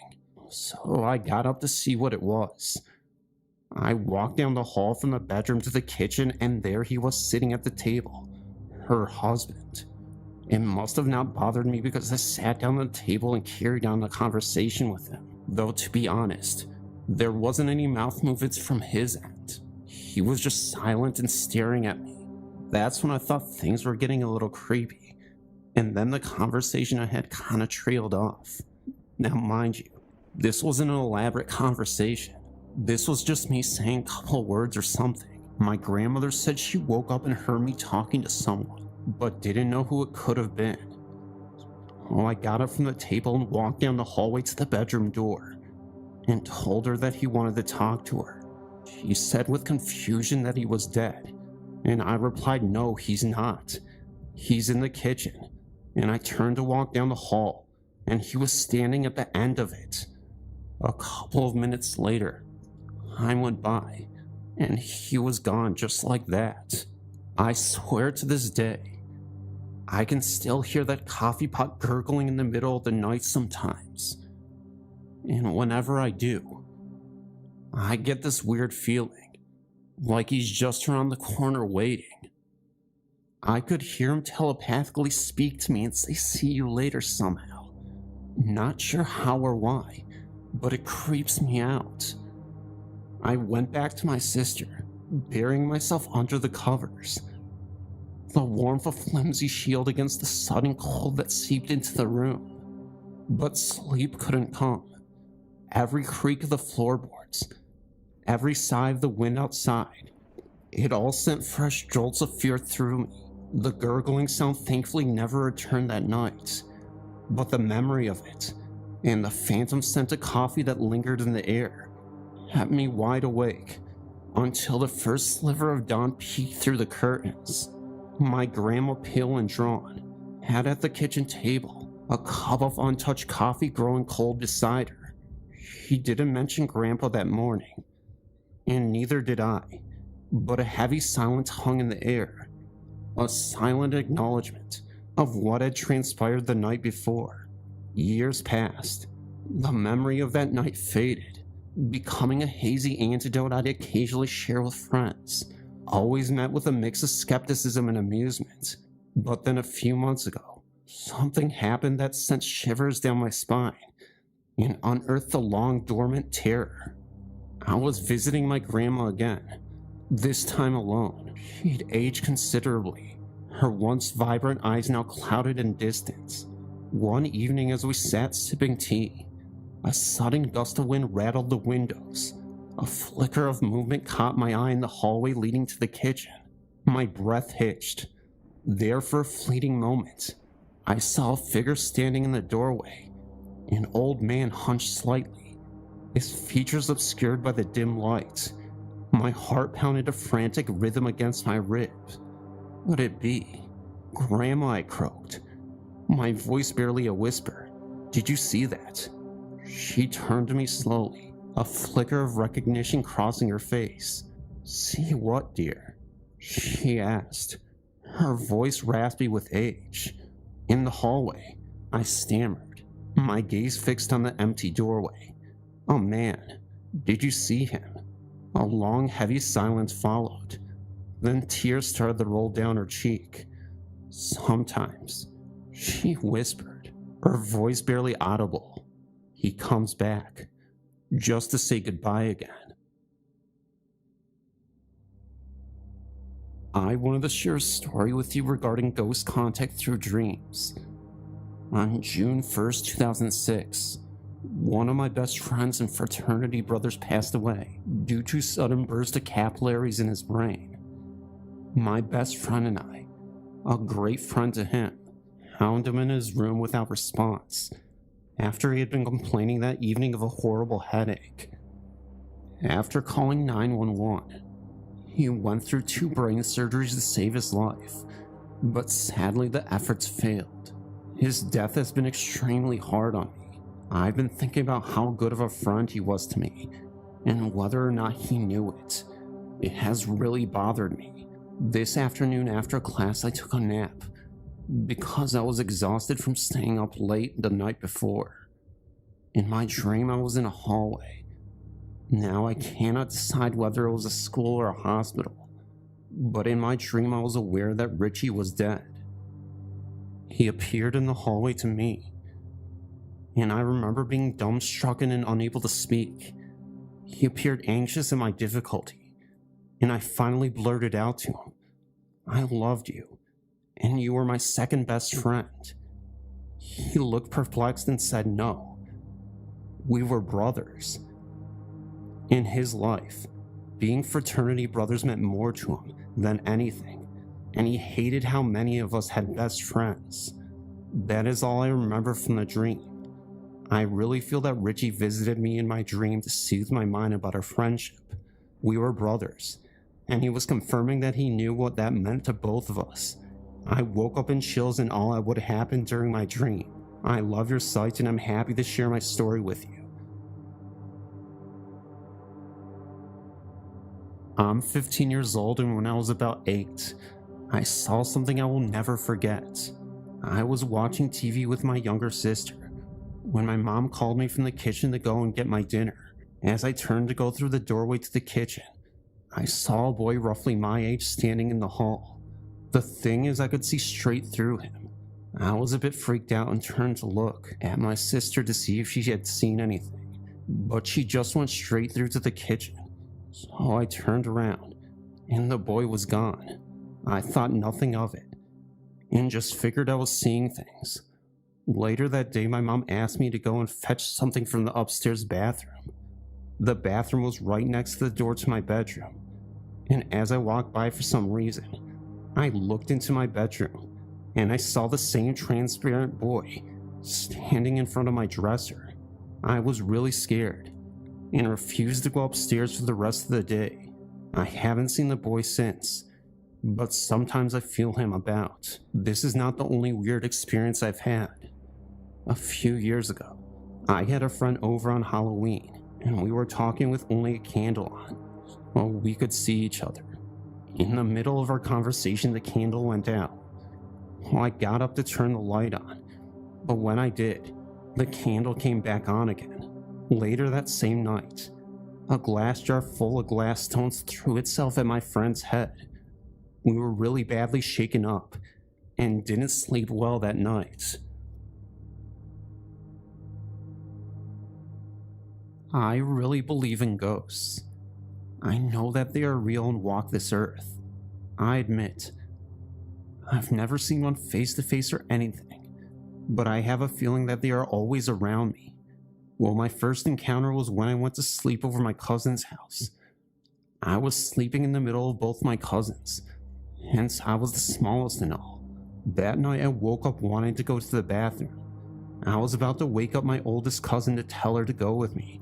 Speaker 3: so I got up to see what it was. I walked down the hall from the bedroom to the kitchen, and there he was sitting at the table, her husband. It must have not bothered me because I sat down at the table and carried on the conversation with him. Though, to be honest, there wasn't any mouth movements from his end. He was just silent and staring at me. That's when I thought things were getting a little creepy. And then the conversation I had kind of trailed off. Now, mind you, this wasn't an elaborate conversation. This was just me saying a couple words or something. My grandmother said she woke up and heard me talking to someone, but didn't know who it could have been. Well, I got up from the table and walked down the hallway to the bedroom door and told her that he wanted to talk to her. She said with confusion that he was dead, and I replied, "No, he's not. He's in the kitchen." And I turned to walk down the hall, and he was standing at the end of it. A couple of minutes later, time went by, and he was gone just like that. I swear to this day, I can still hear that coffee pot gurgling in the middle of the night sometimes. And whenever I do, I get this weird feeling, like he's just around the corner waiting. I could hear him telepathically speak to me and say, "See you later," somehow. Not sure how or why, but it creeps me out. I went back to my sister, burying myself under the covers. The warmth of flimsy shield against the sudden cold that seeped into the room. But sleep couldn't come. Every creak of the floorboards, every sigh of the wind outside, it all sent fresh jolts of fear through me. The gurgling sound thankfully never returned that night, but the memory of it, and the phantom scent of coffee that lingered in the air, kept me wide awake until the first sliver of dawn peeked through the curtains. My grandma, pale and drawn, had at the kitchen table a cup of untouched coffee growing cold beside her. She didn't mention Grandpa that morning, and neither did I, but a heavy silence hung in the air, a silent acknowledgement of what had transpired the night before. Years passed. The memory of that night faded, becoming a hazy anecdote I'd occasionally share with friends, always met with a mix of skepticism and amusement. But then a few months ago, something happened that sent shivers down my spine and unearthed a long dormant terror. I was visiting my grandma again, this time alone. She'd aged considerably, her once vibrant eyes now clouded in distance. One evening as we sat sipping tea, a sudden gust of wind rattled the windows. A flicker of movement caught my eye in the hallway leading to the kitchen. My breath hitched. There for a fleeting moment, I saw a figure standing in the doorway, an old man hunched slightly, his features obscured by the dim light. My heart pounded a frantic rhythm against my ribs. Would it be? Grandma, I croaked, my voice barely a whisper. Did you see that? She turned to me slowly, a flicker of recognition crossing her face. See what, dear? She asked, her voice raspy with age. In the hallway, I stammered, my gaze fixed on the empty doorway. A man. Did you see him? A long, heavy silence followed. Then tears started to roll down her cheek. Sometimes, she whispered, her voice barely audible. He comes back, just to say goodbye again. I wanted to share a story with you regarding ghost contact through dreams. On June 1st, 2006, one of my best friends and fraternity brothers passed away due to sudden burst of capillaries in his brain. My best friend and I, a great friend to him, found him in his room without response after he had been complaining that evening of a horrible headache. After calling 911, he went through 2 brain surgeries to save his life, but sadly the efforts failed. His death has been extremely hard on me. I've been thinking about how good of a friend he was to me, and whether or not he knew it. It has really bothered me. This afternoon after class I took a nap, because I was exhausted from staying up late the night before. In my dream I was in a hallway. Now I cannot decide whether it was a school or a hospital, but in my dream I was aware that Richie was dead. He appeared in the hallway to me, and I remember being dumbstruck and unable to speak. He appeared anxious at my difficulty, and I finally blurted out to him, I loved you, and you were my second best friend. He looked perplexed and said no. We were brothers. In his life, being fraternity brothers meant more to him than anything, and he hated how many of us had best friends. That is all I remember from the dream. I really feel that Richie visited me in my dream to soothe my mind about our friendship. We were brothers, and he was confirming that he knew what that meant to both of us. I woke up in chills in awe at what happened during my dream. I love your site and I'm happy to share my story with you. I'm 15 years old, and when I was about 8, I saw something I will never forget. I was watching TV with my younger sister when my mom called me from the kitchen to go and get my dinner. As I turned to go through the doorway to the kitchen, I saw a boy roughly my age standing in the hall. The thing is, I could see straight through him. I was a bit freaked out and turned to look at my sister to see if she had seen anything, but she just went straight through to the kitchen. So I turned around, and the boy was gone. I thought nothing of it, and just figured I was seeing things. Later that day, my mom asked me to go and fetch something from the upstairs bathroom. The bathroom was right next to the door to my bedroom, and as I walked by for some reason, I looked into my bedroom, and I saw the same transparent boy standing in front of my dresser. I was really scared, and refused to go upstairs for the rest of the day. I haven't seen the boy since, but sometimes I feel him about. This is not the only weird experience I've had. A few years ago, I had a friend over on Halloween, and we were talking with only a candle on, while we could see each other. In the middle of our conversation, the candle went out. I got up to turn the light on, but when I did, the candle came back on again. Later that same night, a glass jar full of glass stones threw itself at my friend's head. We were really badly shaken up and didn't sleep well that night. I really believe in ghosts. I know that they are real and walk this earth. I admit, I've never seen one face to face or anything, but I have a feeling that they are always around me. Well, my first encounter was when I went to sleep over my cousin's house. I was sleeping in the middle of both my cousins, hence I was the smallest and all. That night I woke up wanting to go to the bathroom. I was about to wake up my oldest cousin to tell her to go with me,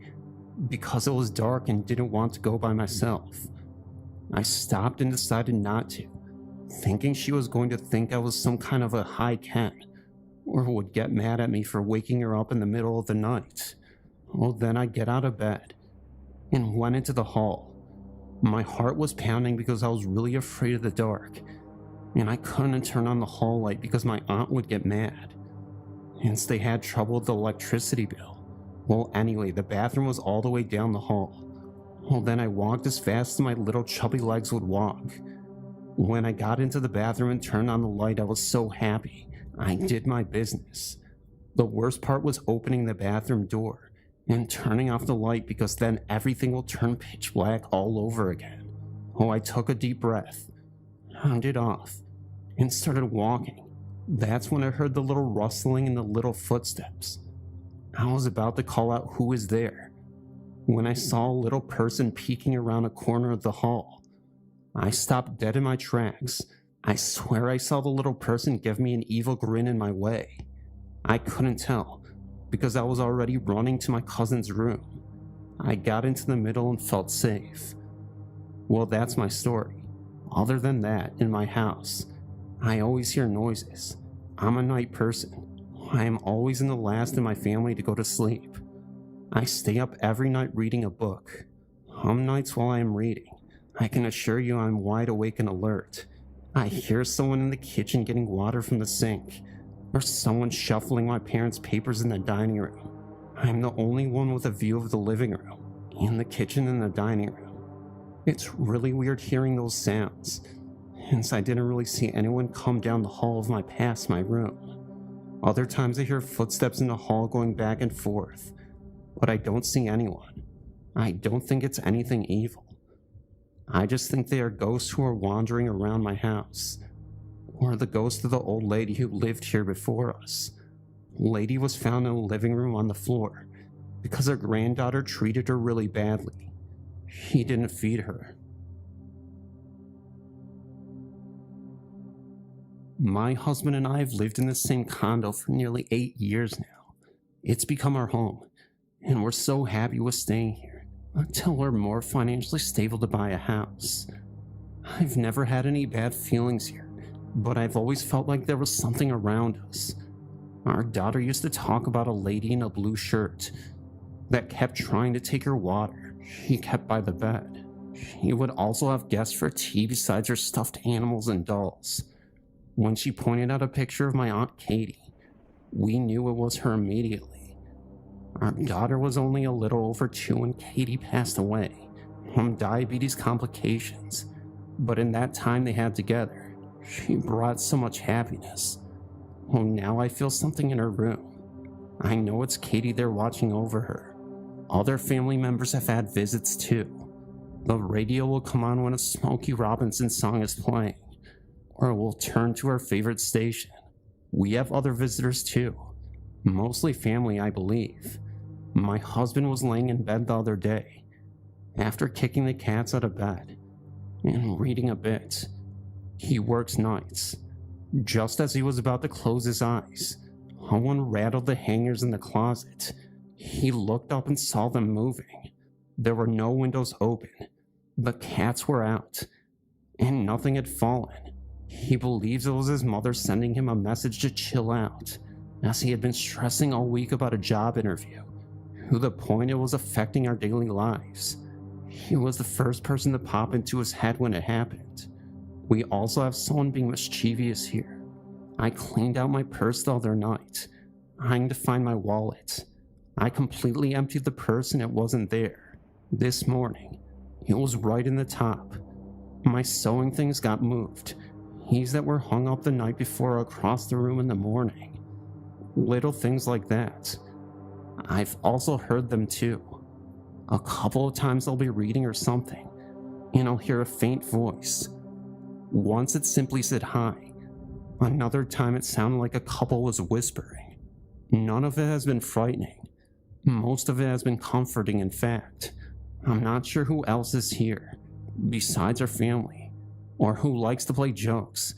Speaker 3: because it was dark and didn't want to go by myself. I stopped and decided not to, thinking she was going to think I was some kind of a high Ken, or would get mad at me for waking her up in the middle of the night. Well, then I get out of bed and went into the hall. My heart was pounding because I was really afraid of the dark, and I couldn't turn on the hall light because my aunt would get mad. Hence they had trouble with the electricity bill. Well, anyway, the bathroom was all the way down the hall. Well, then I walked as fast as my little chubby legs would walk. When I got into the bathroom and turned on the light, I was so happy. I did my business. The worst part was opening the bathroom door and turning off the light, because then everything will turn pitch black all over again. Oh, I took a deep breath, turned it off, and started walking. That's when I heard the little rustling and the little footsteps. I was about to call out who is there when I saw a little person peeking around a corner of the hall. I stopped dead in my tracks. I swear I saw the little person give me an evil grin in my way. I couldn't tell, because I was already running to my cousin's room. I got into the middle and felt safe. Well, that's my story. Other than that, in my house, I always hear noises. I'm a night person. I am always in the last in my family to go to sleep. I stay up every night reading a book. Some nights while I am reading, I can assure you I'm wide awake and alert. I hear someone in the kitchen getting water from the sink, or someone shuffling my parents' papers in the dining room. I'm the only one with a view of the living room, and the kitchen and the dining room. It's really weird hearing those sounds, hence I didn't really see anyone come down the hall of my past my room. Other times I hear footsteps in the hall going back and forth, but I don't see anyone. I don't think it's anything evil. I just think they are ghosts who are wandering around my house, or the ghost of the old lady who lived here before us. Lady was found in the living room on the floor because her granddaughter treated her really badly. He didn't feed her. My husband and I have lived in the same condo for nearly 8 years now. It's become our home, and we're so happy with staying here until we're more financially stable to buy a house. I've never had any bad feelings here, but I've always felt like there was something around us. Our daughter used to talk about a lady in a blue shirt that kept trying to take her water she kept by the bed. She would also have guests for tea besides her stuffed animals and dolls. When she pointed out a picture of my Aunt Katie, we knew it was her immediately. Our daughter was only a little over 2 when Katie passed away from diabetes complications, but in that time they had together, she brought so much happiness. Oh, now I feel something in her room. I know it's Katie there watching over her. Other family members have had visits too. The radio will come on when a Smokey Robinson song is playing, or we'll turn to our favorite station. We have other visitors too, mostly family, I believe. My husband was laying in bed the other day, after kicking the cats out of bed and reading a bit. He works nights. Just as he was about to close his eyes, someone rattled the hangers in the closet. He looked up and saw them moving. There were no windows open. The cats were out, and nothing had fallen. He believes it was his mother sending him a message to chill out, as he had been stressing all week about a job interview, to the point it was affecting our daily lives. He was the first person to pop into his head when it happened. We also have someone being mischievous here. I cleaned out my purse the other night, trying to find my wallet. I completely emptied the purse and it wasn't there. This morning, it was right in the top. My sewing things got moved. Keys that were hung up the night before across the room in the morning. Little things like that. I've also heard them too. A couple of times I'll be reading or something, and I'll hear a faint voice. Once it simply said hi. Another time it sounded like a couple was whispering. None of it has been frightening. Most of it has been comforting, in fact. I'm not sure who else is here, besides our family, or who likes to play jokes,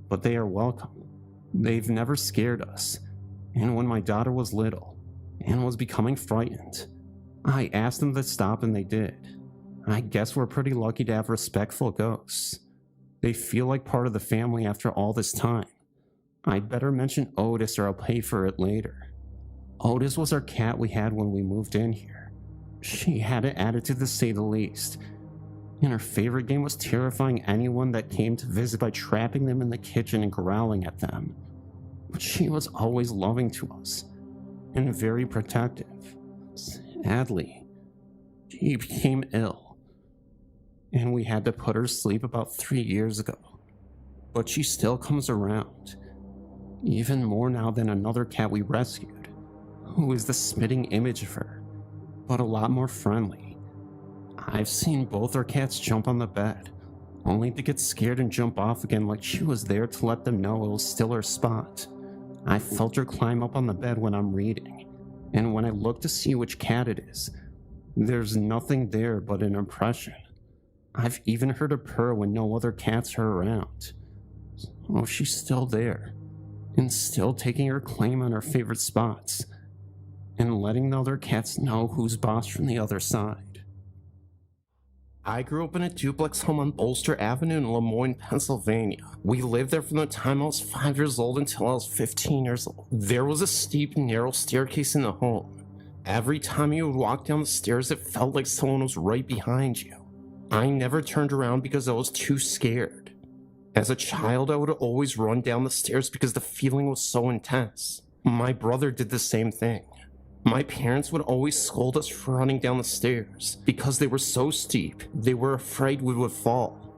Speaker 3: but they are welcome. They've never scared us, and when my daughter was little and was becoming frightened, I asked them to stop and they did. I guess we're pretty lucky to have respectful ghosts. They feel like part of the family after all this time. I'd better mention Otis or I'll pay for it later. Otis was our cat we had when we moved in here. She had an attitude to say the least, and her favorite game was terrifying anyone that came to visit by trapping them in the kitchen and growling at them. But she was always loving to us, and very protective. Sadly, she became ill, and we had to put her to sleep about 3 years ago. But she still comes around, even more now than another cat we rescued, who is the spitting image of her, but a lot more friendly. I've seen both our cats jump on the bed, only to get scared and jump off again like she was there to let them know it was still her spot. I felt her climb up on the bed when I'm reading, and when I look to see which cat it is, there's nothing there but an impression. I've even heard her purr when no other cats are around. Oh, she's still there, and still taking her claim on her favorite spots, and letting the other cats know who's boss from the other side. I grew up in a duplex home on Bolster Avenue in Lemoyne, Pennsylvania. We lived there from the time I was 5 years old until I was 15 years old. There was a steep, narrow staircase in the home. Every time you would walk down the stairs, it felt like someone was right behind you. I never turned around because I was too scared. As a child, I would always run down the stairs because the feeling was so intense. My brother did the same thing. My parents would always scold us for running down the stairs because they were so steep, they were afraid we would fall.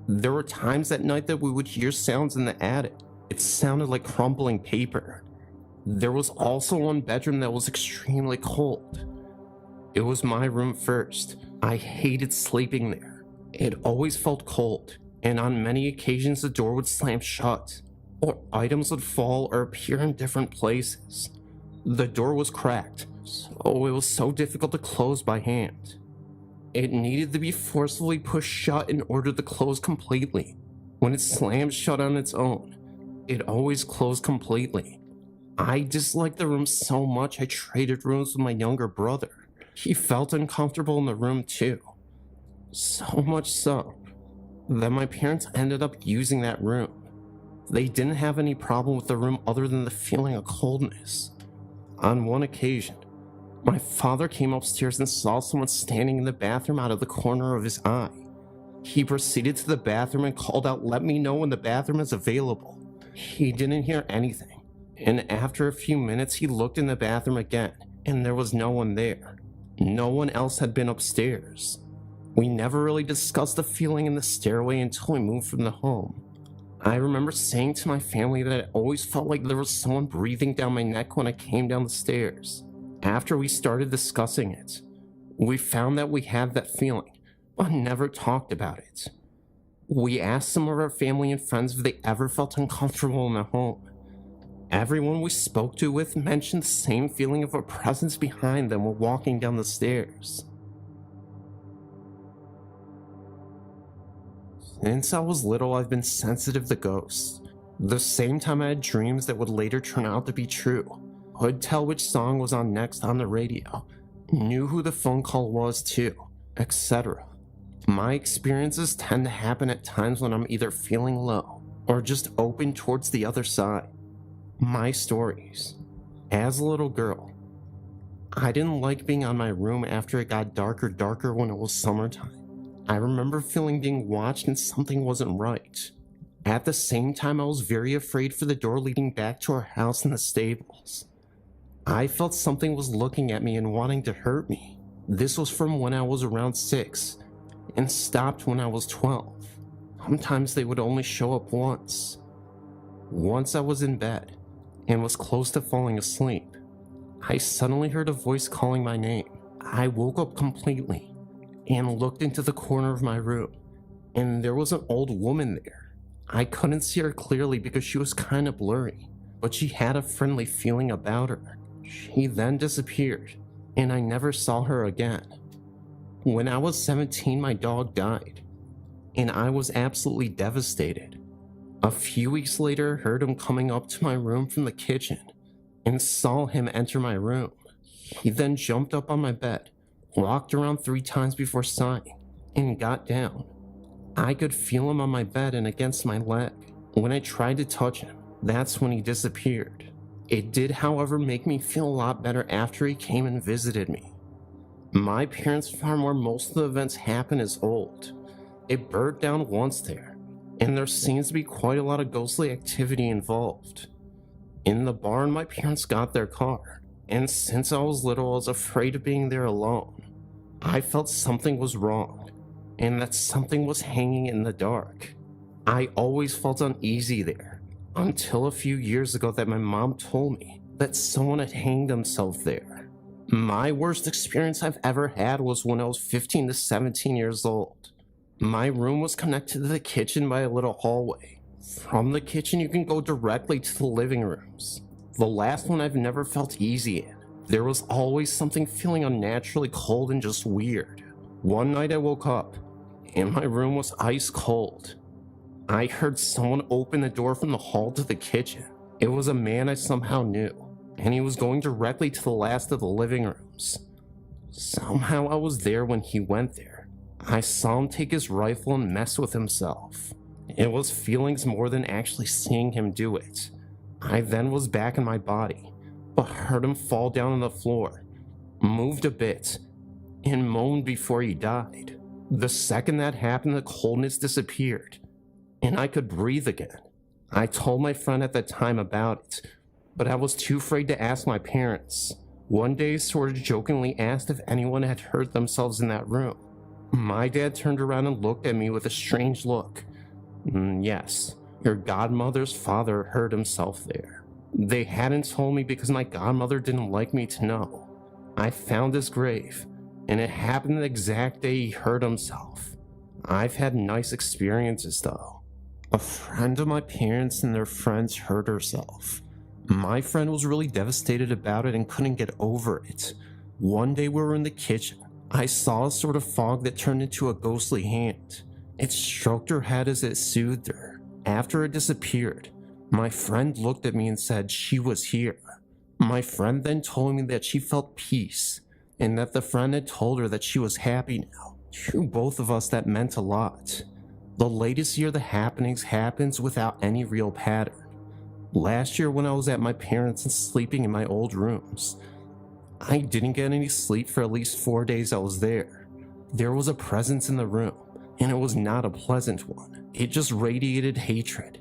Speaker 3: There were times at night that we would hear sounds in the attic. It sounded like crumbling paper. There was also one bedroom that was extremely cold. It was my room first. I hated sleeping there. It always felt cold, and on many occasions the door would slam shut, or items would fall or appear in different places. The door was cracked, so it was so difficult to close by hand. It needed to be forcefully pushed shut in order to close completely. When it slammed shut on its own, it always closed completely. I disliked the room so much I traded rooms with my younger brother. He felt uncomfortable in the room too. So much so that my parents ended up using that room. They didn't have any problem with the room other than the feeling of coldness. On one occasion, my father came upstairs and saw someone standing in the bathroom out of the corner of his eye. He proceeded to the bathroom and called out, "Let me know when the bathroom is available." He didn't hear anything, and after a few minutes he looked in the bathroom again, and there was no one there. No one else had been upstairs. We never really discussed the feeling in the stairway until we moved from the home. I remember saying to my family that it always felt like there was someone breathing down my neck when I came down the stairs. After we started discussing it, we found that we had that feeling, but never talked about it. We asked some of our family and friends if they ever felt uncomfortable in the home. Everyone we spoke to with mentioned the same feeling of a presence behind them while walking down the stairs. Since I was little, I've been sensitive to ghosts. The same time I had dreams that would later turn out to be true. Could tell which song was on next on the radio. Knew who the phone call was too, etc. My experiences tend to happen at times when I'm either feeling low or just open towards the other side. My stories. As a little girl, I didn't like being on my room after it got darker when it was summertime. I remember feeling being watched and something wasn't right. At the same time, I was very afraid for the door leading back to our house in the stables. I felt something was looking at me and wanting to hurt me. This was from when I was around 6 and stopped when I was 12. Sometimes they would only show up once. Once I was in bed and was close to falling asleep. I suddenly heard a voice calling my name. I woke up completely and looked into the corner of my room, and there was an old woman there. I couldn't see her clearly because she was kind of blurry, but she had a friendly feeling about her. She then disappeared, and I never saw her again. When I was 17, my dog died, and I was absolutely devastated. A few weeks later, I heard him coming up to my room from the kitchen and saw him enter my room. He then jumped up on my bed, walked around 3 times before sighing, and got down. I could feel him on my bed and against my leg. When I tried to touch him, that's when he disappeared. It did, however, make me feel a lot better after he came and visited me. My parents' farm where most of the events happen is old. It burnt down once there, and there seems to be quite a lot of ghostly activity involved. In the barn, my parents got their car, and since I was little, I was afraid of being there alone. I felt something was wrong, and that something was hanging in the dark. I always felt uneasy there, until a few years ago that my mom told me that someone had hanged himself there. My worst experience I've ever had was when I was 15 to 17 years old. My room was connected to the kitchen by a little hallway. From the kitchen, you can go directly to the living rooms. The last one I've never felt easy in. There was always something feeling unnaturally cold and just weird. One night I woke up, and my room was ice cold. I heard someone open the door from the hall to the kitchen. It was a man I somehow knew, and he was going directly to the last of the living rooms. Somehow I was there when he went there. I saw him take his rifle and mess with himself. It was feelings more than actually seeing him do it. I then was back in my body, but heard him fall down on the floor, moved a bit, and moaned before he died. The second that happened, the coldness disappeared, and I could breathe again. I told my friend at the time about it, but I was too afraid to ask my parents. One day, sort of jokingly asked if anyone had hurt themselves in that room. My dad turned around and looked at me with a strange look. Yes, your godmother's father hurt himself there. They hadn't told me because my godmother didn't like me to know. I found his grave, and it happened the exact day he hurt himself. I've had nice experiences though. A friend of my parents and their friends hurt herself. My friend was really devastated about it and couldn't get over it. One day we were in the kitchen. I saw a sort of fog that turned into a ghostly hand. It stroked her head as it soothed her. After it disappeared, my friend looked at me and said she was here. My friend then told me that she felt peace, and that the friend had told her that she was happy now. To both of us, that meant a lot. The latest year the happenings happens without any real pattern. Last year when I was at my parents' and sleeping in my old rooms, I didn't get any sleep for at least 4 days I was there. There was a presence in the room, and it was not a pleasant one. It just radiated hatred,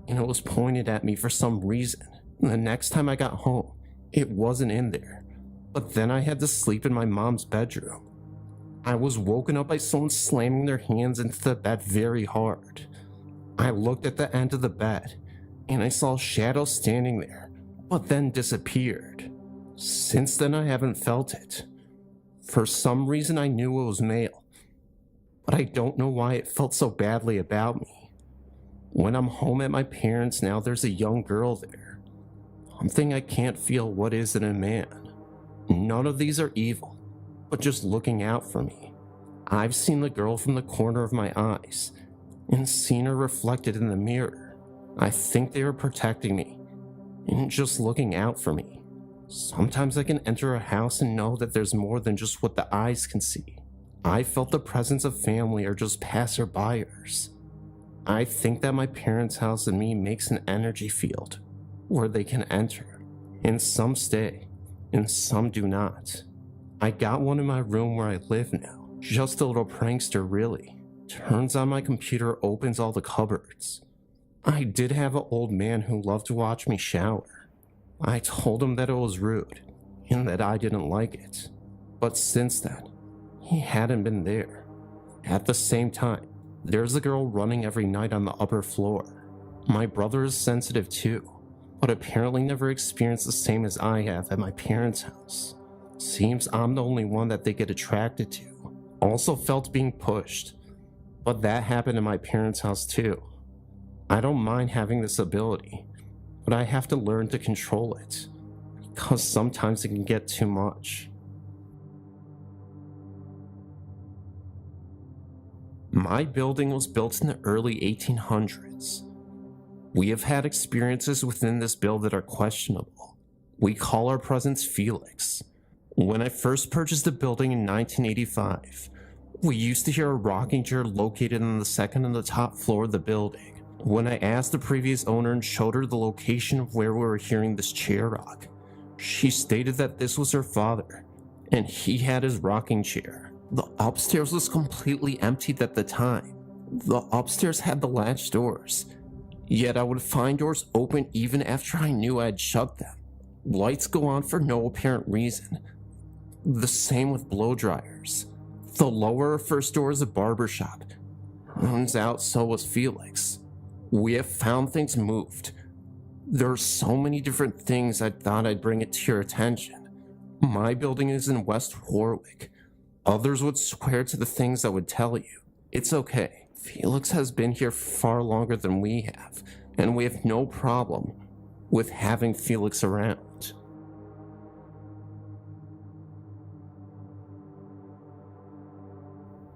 Speaker 3: and it was pointed at me for some reason. The next time I got home, it wasn't in there, but then I had to sleep in my mom's bedroom. I was woken up by someone slamming their hands into the bed very hard. I looked at the end of the bed, and I saw a shadow standing there, but then disappeared. Since then I haven't felt it. For some reason I knew it was male, but I don't know why it felt so badly about me. When I'm home at my parents' now, there's a young girl there. Something I can't feel what is in a man. None of these are evil, but just looking out for me. I've seen the girl from the corner of my eyes, and seen her reflected in the mirror. I think they are protecting me, and just looking out for me. Sometimes I can enter a house and know that there's more than just what the eyes can see. I felt the presence of family or just passerbyers. I think that my parents' house and me makes an energy field where they can enter, and some stay, and some do not. I got one in my room where I live now. Just a little prankster, really. Turns on my computer, opens all the cupboards. I did have an old man who loved to watch me shower. I told him that it was rude, and that I didn't like it. But since then, he hadn't been there. At the same time, there's a girl running every night on the upper floor. My brother is sensitive too, but apparently never experienced the same as I have at my parents' house. Seems I'm the only one that they get attracted to. Also felt being pushed. But that happened in my parents' house too. I don't mind having this ability, but I have to learn to control it, because sometimes it can get too much. My building was built in the early 1800s. We have had experiences within this build that are questionable. We call our presence Felix. When I first purchased the building in 1985, we used to hear a rocking chair located on the second and the top floor of the building. When I asked the previous owner and showed her the location of where we were hearing this chair rock, she stated that this was her father, and he had his rocking chair. The upstairs was completely emptied at the time. The upstairs had the latch doors, yet I would find doors open even after I knew I had shut them. Lights go on for no apparent reason. The same with blow dryers. The lower or first door is a barber shop. Turns out so was Felix. We have found things moved. There are so many different things I thought I'd bring it to your attention. My building is in West Warwick. Others would swear to the things I would tell you. It's okay. Felix has been here far longer than we have, and we have no problem with having Felix around.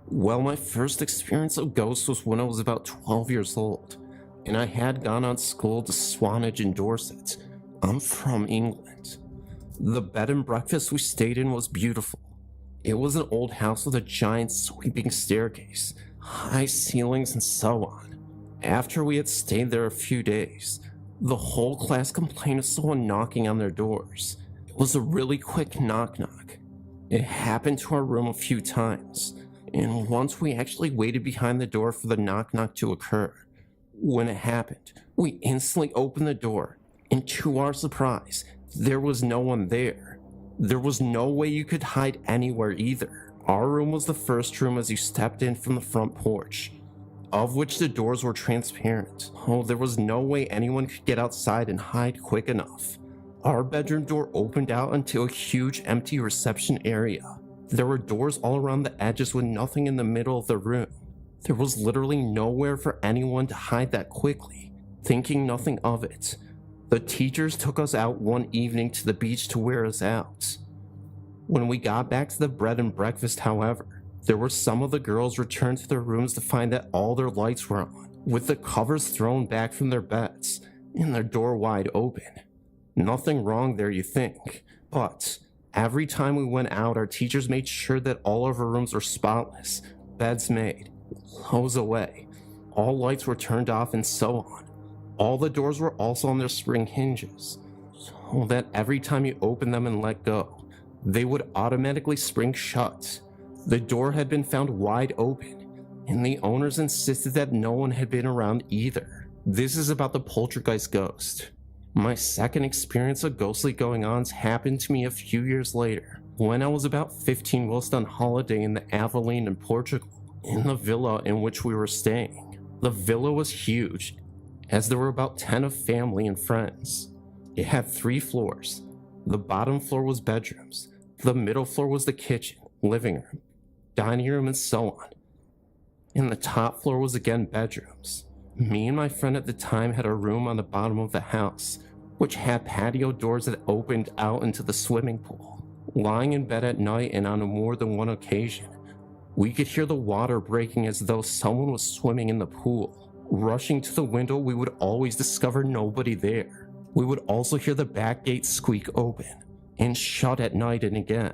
Speaker 3: Well, my first experience of ghosts was when I was about 12 years old, and I had gone on school to Swanage in Dorset. I'm from England. The bed and breakfast we stayed in was beautiful. It was an old house with a giant sweeping staircase, high ceilings, and so on. After we had stayed there a few days, the whole class complained of someone knocking on their doors. It was a really quick knock-knock. It happened to our room a few times, and once we actually waited behind the door for the knock-knock to occur. When it happened, we instantly opened the door, and to our surprise, there was no one there. There was no way you could hide anywhere either. Our room was the first room as you stepped in from the front porch, of which the doors were transparent. Oh, there was no way anyone could get outside and hide quick enough. Our bedroom door opened out into a huge empty reception area. There were doors all around the edges with nothing in the middle of the room. There was literally nowhere for anyone to hide that quickly. Thinking nothing of it, the teachers took us out one evening to the beach to wear us out. When we got back to the bread and breakfast, however, there were some of the girls returned to their rooms to find that all their lights were on, with the covers thrown back from their beds, and their door wide open. Nothing wrong there, you think, but every time we went out, our teachers made sure that all of our rooms were spotless, beds made, clothes away, all lights were turned off, and so on. All the doors were also on their spring hinges, so that every time you opened them and let go, they would automatically spring shut. The door had been found wide open, and the owners insisted that no one had been around either. This is about the poltergeist ghost. My second experience of ghostly goings-ons happened to me a few years later, when I was about 15 whilst on holiday in the Aveline in Portugal, in the villa in which we were staying. The villa was huge, as there were about 10 of family and friends. It had 3 floors. The bottom floor was bedrooms. The middle floor was the kitchen, living room, dining room, and so on. And the top floor was again bedrooms. Me and my friend at the time had a room on the bottom of the house, which had patio doors that opened out into the swimming pool. Lying in bed at night and on more than one occasion, we could hear the water breaking as though someone was swimming in the pool. Rushing to the window, we would always discover nobody there. We would also hear the back gate squeak open and shut at night, and again,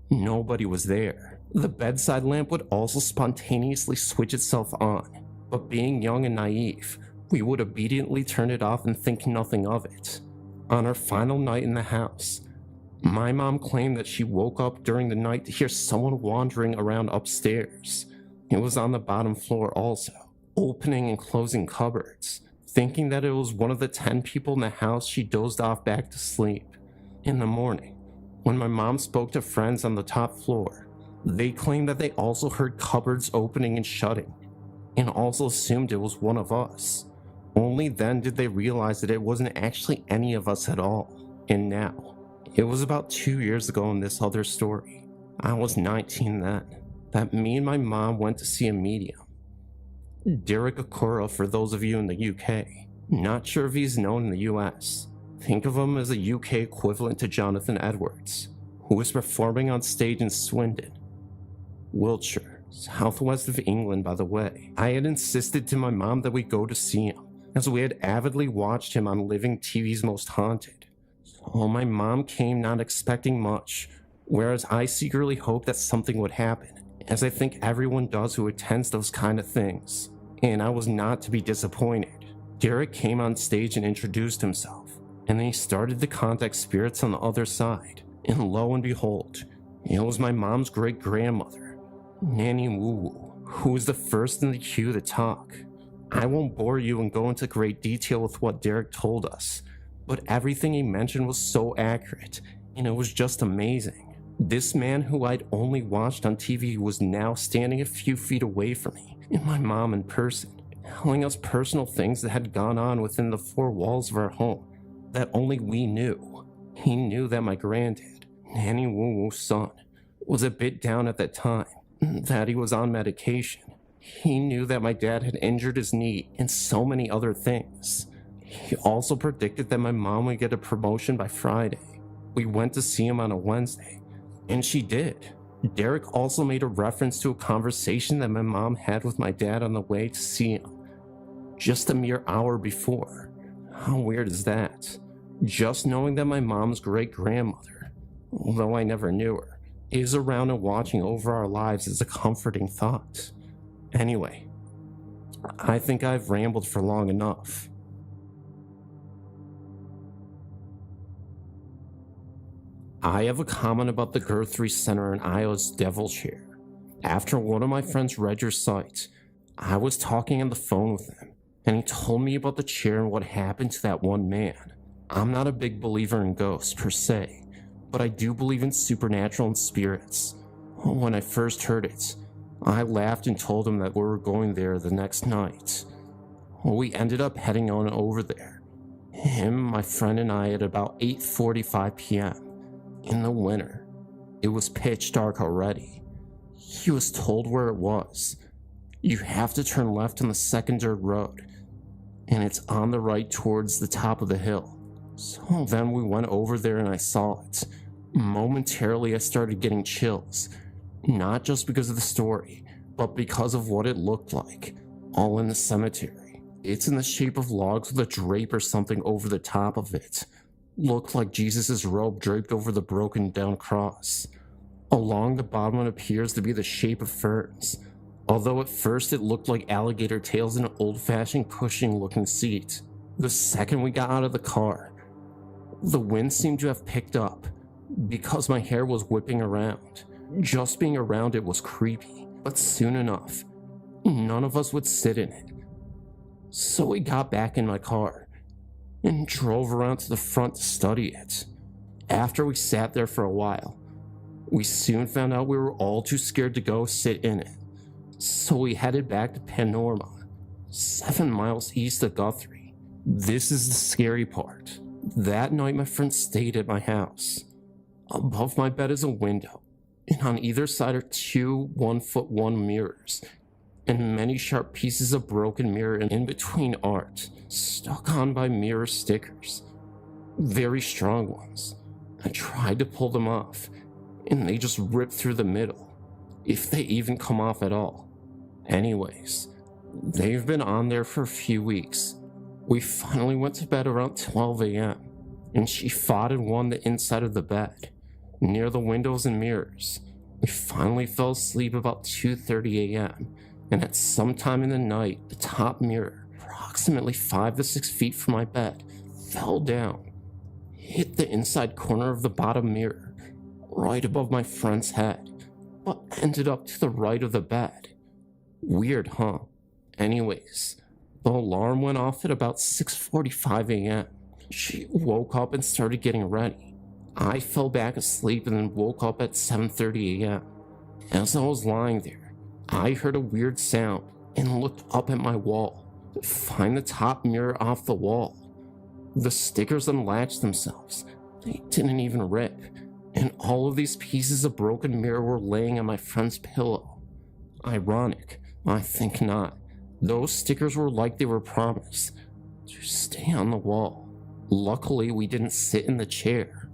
Speaker 3: nobody was there. The bedside lamp would also spontaneously switch itself on, but being young and naive, we would obediently turn it off and think nothing of it. On our final night in the house, my mom claimed that she woke up during the night to hear someone wandering around upstairs. It was on the bottom floor also, opening and closing cupboards. Thinking that it was one of the 10 people in the house, she dozed off back to sleep. In the morning, when my mom spoke to friends on the top floor, they claimed that they also heard cupboards opening and shutting, and also assumed it was one of us. Only then did they realize that it wasn't actually any of us at all. And now, It was about 2 years ago in this other story. I was 19 then, that me and my mom went to see a medium. Derek Akura, for those of you in the UK. Not sure if he's known in the US. Think of him as a UK equivalent to Jonathan Edwards, who was performing on stage in Swindon, Wiltshire, southwest of England, by the way. I had insisted to my mom that we go to see him, as we had avidly watched him on Living TV's Most Haunted. So my mom came not expecting much, whereas I secretly hoped that something would happen, as I think everyone does who attends those kind of things. And I was not to be disappointed. Derek came on stage and introduced himself, and then he started to contact spirits on the other side. And lo and behold, it was my mom's great-grandmother, Nanny Woo Woo, who was the first in the queue to talk. I won't bore you and go into great detail with what Derek told us, but everything he mentioned was so accurate, and it was just amazing. This man who I'd only watched on TV was now standing a few feet away from me, and my mom in person, telling us personal things that had gone on within the four walls of our home that only we knew. He knew that my granddad, Nanny Woo Woo's son, was a bit down at that time, that he was on medication. He knew that my dad had injured his knee and so many other things. He also predicted that my mom would get a promotion by Friday. We went to see him on a Wednesday, and she did. Derek also made a reference to a conversation that my mom had with my dad on the way to see him, just a mere hour before. How weird is that? Just knowing that my mom's great-grandmother, although I never knew her, is around and watching over our lives is a comforting thought. Anyway, I think I've rambled for long enough. I have a comment about the Guthrie Center in Iowa's Devil Chair. After one of my friends read your site, I was talking on the phone with him, and he told me about the chair and what happened to that one man. I'm not a big believer in ghosts per se, but I do believe in supernatural and spirits. When I first heard it, I laughed and told him that we were going there the next night. We ended up heading on over there. Him, my friend, and I at about 8:45 p.m. in the winter. It was pitch dark already. He was told where it was. You have to turn left on the second dirt road, and it's on the right towards the top of the hill. So then we went over there and I saw it. Momentarily I started getting chills, not just because of the story, but because of what it looked like, all in the cemetery. It's in the shape of logs with a drape or something over the top of it. Looked like Jesus' robe draped over the broken down cross. Along the bottom it appears to be the shape of ferns, although at first it looked like alligator tails in an old-fashioned cushioning looking seat. The second we got out of the car, the wind seemed to have picked up, because my hair was whipping around. Just being around it was creepy, but soon enough, none of us would sit in it. So we got back in my car and drove around to the front to study it. After we sat there for a while, we soon found out we were all too scared to go sit in it. So we headed back to Paranormal, 7 miles east of Guthrie. This is the scary part. That night my friend stayed at my house. Above my bed is a window, and on either side are 2 1-foot-1 mirrors, and many sharp pieces of broken mirror in between art, stuck on by mirror stickers. Very strong ones. I tried to pull them off, and they just ripped through the middle, if they even come off at all. Anyways, they've been on there for a few weeks. We finally went to bed around 12 a.m., and she fought and won the inside of the bed, near the windows and mirrors. We finally fell asleep about 2:30 a.m., and at some time in the night, the top mirror, approximately 5 to 6 feet from my bed, fell down, hit the inside corner of the bottom mirror, right above my friend's head, but ended up to the right of the bed. Weird, huh? Anyways, the alarm went off at about 6:45 a.m. She woke up and started getting ready. I fell back asleep and then woke up at 7:30 a.m. As I was lying there, I heard a weird sound and looked up at my wall to find the top mirror off the wall. The stickers unlatched themselves, They didn't even rip. And all of these pieces of broken mirror were laying on my friend's pillow. Ironic, I think not. Those stickers were like they were promised to stay on the wall. Luckily, we didn't sit in the chair.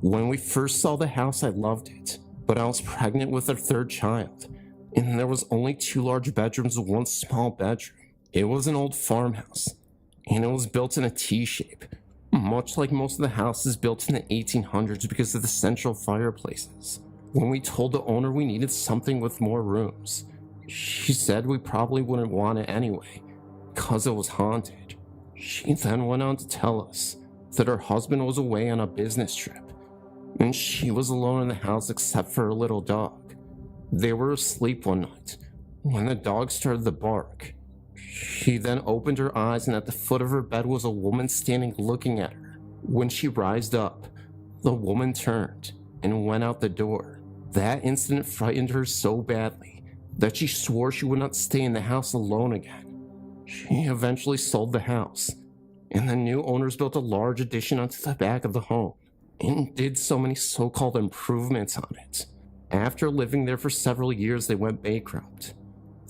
Speaker 3: When we first saw the house, I loved it, but I was pregnant with our third child, and there was only 2 large bedrooms and 1 small bedroom. It was an old farmhouse, and it was built in a T-shape, much like most of the houses built in the 1800s because of the central fireplaces. When we told the owner we needed something with more rooms, she said we probably wouldn't want it anyway, because it was haunted. She then went on to tell us that her husband was away on a business trip, and she was alone in the house except for her little dog. They were asleep one night when the dog started to bark. She then opened her eyes, and at the foot of her bed was a woman standing looking at her. When she rised up, the woman turned and went out the door. That incident frightened her so badly that she swore she would not stay in the house alone again. She eventually sold the house, and the new owners built a large addition onto the back of the home and did so many so-called improvements on it. After living there for several years, they went bankrupt.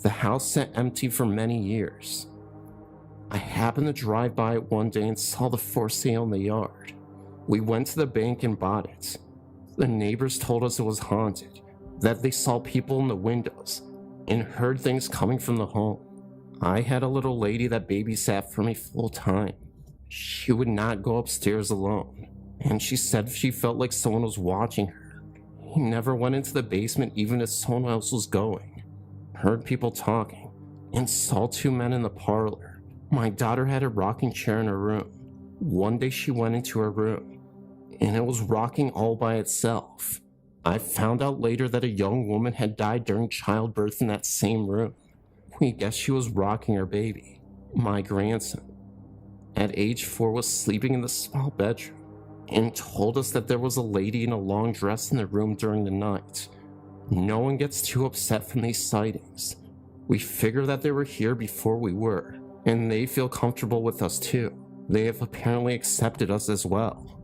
Speaker 3: The house sat empty for many years. I happened to drive by it one day and saw the for sale in the yard. We went to the bank and bought it. The neighbors told us it was haunted, that they saw people in the windows and heard things coming from the home. I had a little lady that babysat for me full time. She would not go upstairs alone, and she said she felt like someone was watching her. He never went into the basement even if someone else was going. Heard people talking, and saw 2 men in the parlor. My daughter had a rocking chair in her room. One day she went into her room, and it was rocking all by itself. I found out later that a young woman had died during childbirth in that same room. We guessed she was rocking her baby, my grandson. At age 4 was sleeping in the small bedroom, and told us that there was a lady in a long dress in the room during the night. No one gets too upset from these sightings. We figure that they were here before we were, and they feel comfortable with us too. They have apparently accepted us as well.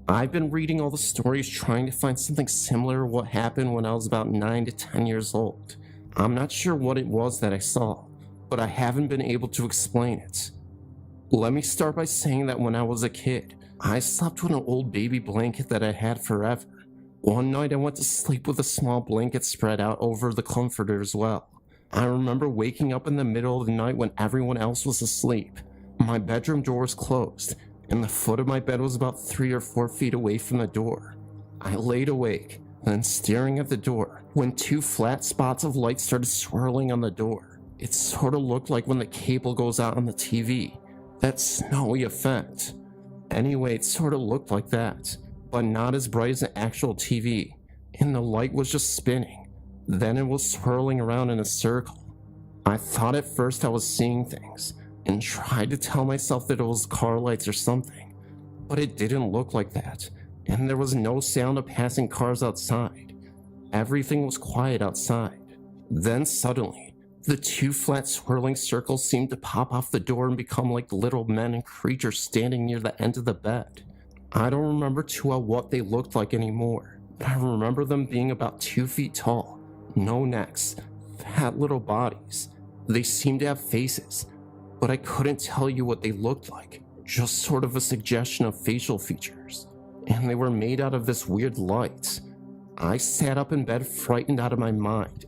Speaker 3: I've been reading all the stories trying to find something similar to what happened when I was about 9 to 10 years old. I'm not sure what it was that I saw, but I haven't been able to explain it. Let me start by saying that when I was a kid, I slept with an old baby blanket that I had forever. One night I went to sleep with a small blanket spread out over the comforter as well. I remember waking up in the middle of the night when everyone else was asleep. My bedroom door was closed, and the foot of my bed was about 3 or 4 feet away from the door. I laid awake, then staring at the door, when 2 flat spots of light started swirling on the door. It sort of looked like when the cable goes out on the TV, that snowy effect. Anyway, it sort of looked like that, but not as bright as an actual TV, and the light was just spinning. Then it was swirling around in a circle. I thought at first I was seeing things, and tried to tell myself that it was car lights or something, but it didn't look like that, and there was no sound of passing cars outside. Everything was quiet outside. Then suddenly, the 2 flat swirling circles seemed to pop off the door and become like little men and creatures standing near the end of the bed. I don't remember too well what they looked like anymore, but I remember them being about 2 feet tall, no necks, fat little bodies. They seemed to have faces, but I couldn't tell you what they looked like, just sort of a suggestion of facial features. And they were made out of this weird light. I sat up in bed frightened out of my mind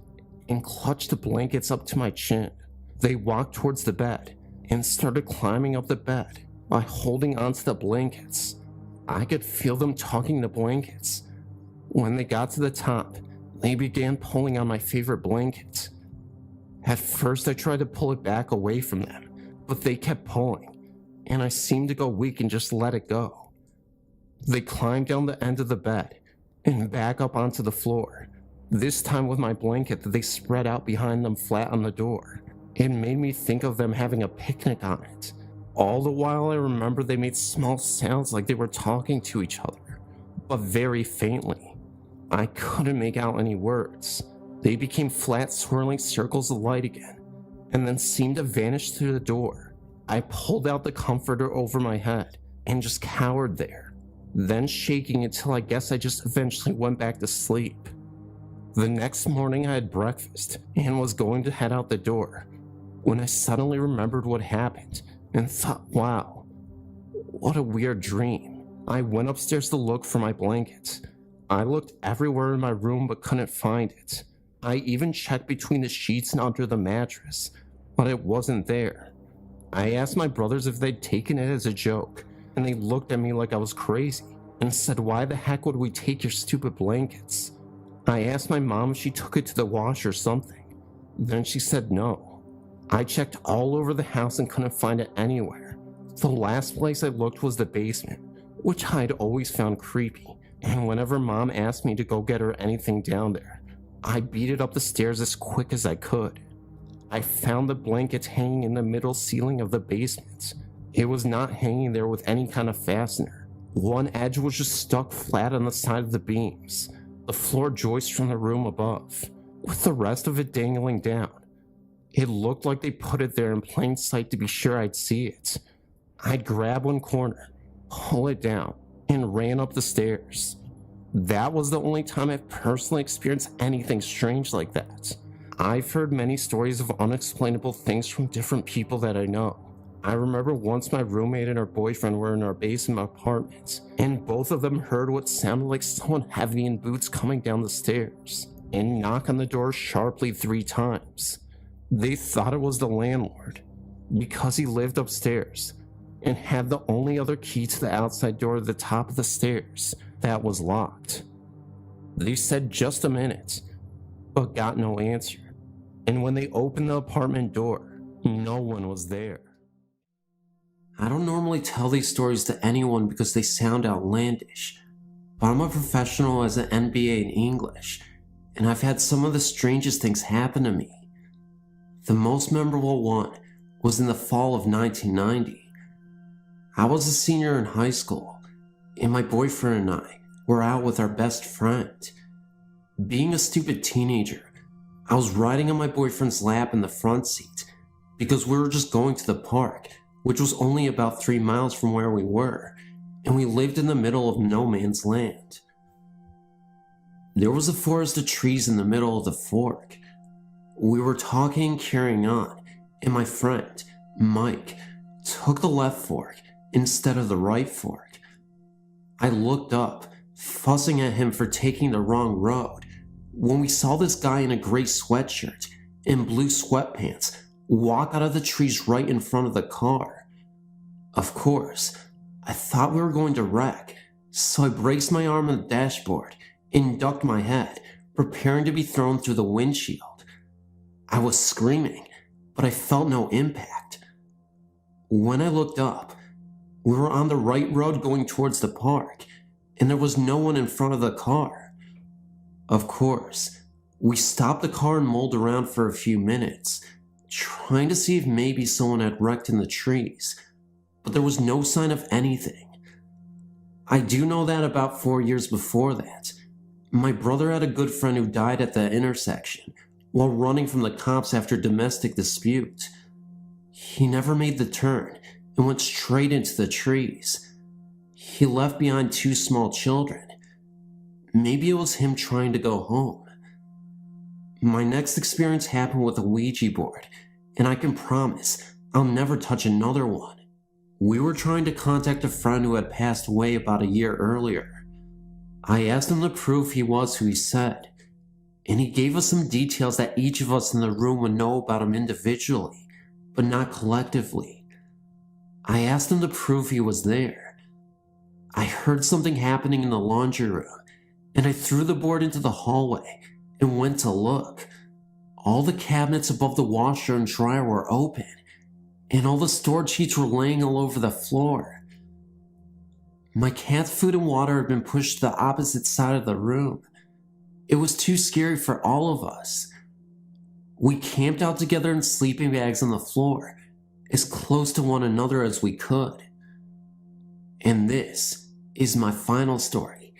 Speaker 3: and clutched the blankets up to my chin. They walked towards the bed and started climbing up the bed by holding onto the blankets. I could feel them tugging the blankets. When they got to the top, they began pulling on my favorite blanket. At first I tried to pull it back away from them, but they kept pulling, and I seemed to go weak and just let it go. They climbed down the end of the bed and back up onto the floor, this time with my blanket that they spread out behind them flat on the door. It made me think of them having a picnic on it. All the while I remember they made small sounds like they were talking to each other, but very faintly. I couldn't make out any words. They became flat, swirling circles of light again, and then seemed to vanish through the door. I pulled out the comforter over my head and just cowered there, then shaking until I guess I just eventually went back to sleep. The next morning I had breakfast and was going to head out the door when I suddenly remembered what happened and thought, wow, what a weird dream. I went upstairs to look for my blankets. I looked everywhere in my room but couldn't find it. I even checked between the sheets and under the mattress, but it wasn't there. I asked my brothers if they'd taken it as a joke, and they looked at me like I was crazy and said, why the heck would we take your stupid blankets? I asked my mom if she took it to the wash or something. Then she said no. I checked all over the house and couldn't find it anywhere. The last place I looked was the basement, which I'd always found creepy, and whenever mom asked me to go get her anything down there, I beat it up the stairs as quick as I could. I found the blankets hanging in the middle ceiling of the basement. It was not hanging there with any kind of fastener. One edge was just stuck flat on the side of the beams, the floor joist from the room above, with the rest of it dangling down. It looked like they put it there in plain sight to be sure I'd see it. I'd grab one corner, pull it down, and ran up the stairs. That was the only time I've personally experienced anything strange like that. I've heard many stories of unexplainable things from different people that I know. I remember once my roommate and her boyfriend were in our basement apartment, and both of them heard what sounded like someone heavy in boots coming down the stairs and knock on the door sharply 3 times. They thought it was the landlord because he lived upstairs and had the only other key to the outside door at the top of the stairs that was locked. They said just a minute, but got no answer. And when they opened the apartment door, no one was there.
Speaker 4: I don't normally tell these stories to anyone because they sound outlandish, but I'm a professional as an MBA in English, and I've had some of the strangest things happen to me. The most memorable one was in the fall of 1990. I was a senior in high school, and my boyfriend and I were out with our best friend. Being a stupid teenager, I was riding on my boyfriend's lap in the front seat because we were just going to the park, which was only about 3 miles from where we were, and we lived in the middle of no man's land. There was a forest of trees in the middle of the fork. We were talking and carrying on, and my friend, Mike, took the left fork instead of the right fork. I looked up, fussing at him for taking the wrong road, when we saw this guy in a gray sweatshirt and blue sweatpants walk out of the trees right in front of the car. Of course, I thought we were going to wreck, so I braced my arm on the dashboard and ducked my head, preparing to be thrown through the windshield. I was screaming, but I felt no impact. When I looked up, we were on the right road going towards the park, and there was no one in front of the car. Of course, we stopped the car and mulled around for a few minutes, trying to see if maybe someone had wrecked in the trees, but there was no sign of anything. I do know that about 4 years before that, my brother had a good friend who died at the intersection while running from the cops after domestic dispute. He never made the turn and went straight into the trees. He left behind 2 small children. Maybe it was him trying to go home. My next experience happened with a Ouija board, and I can promise I'll never touch another one. We were trying to contact a friend who had passed away about a year earlier. I asked him to prove he was who he said, and he gave us some details that each of us in the room would know about him individually, but not collectively. I asked him to prove he was there. I heard something happening in the laundry room, and I threw the board into the hallway and went to look. All the cabinets above the washer and dryer were open, and all the storage sheets were laying all over the floor. My cat's food and water had been pushed to the opposite side of the room. It was too scary for all of us. We camped out together in sleeping bags on the floor, as close to one another as we could. And this is my final story,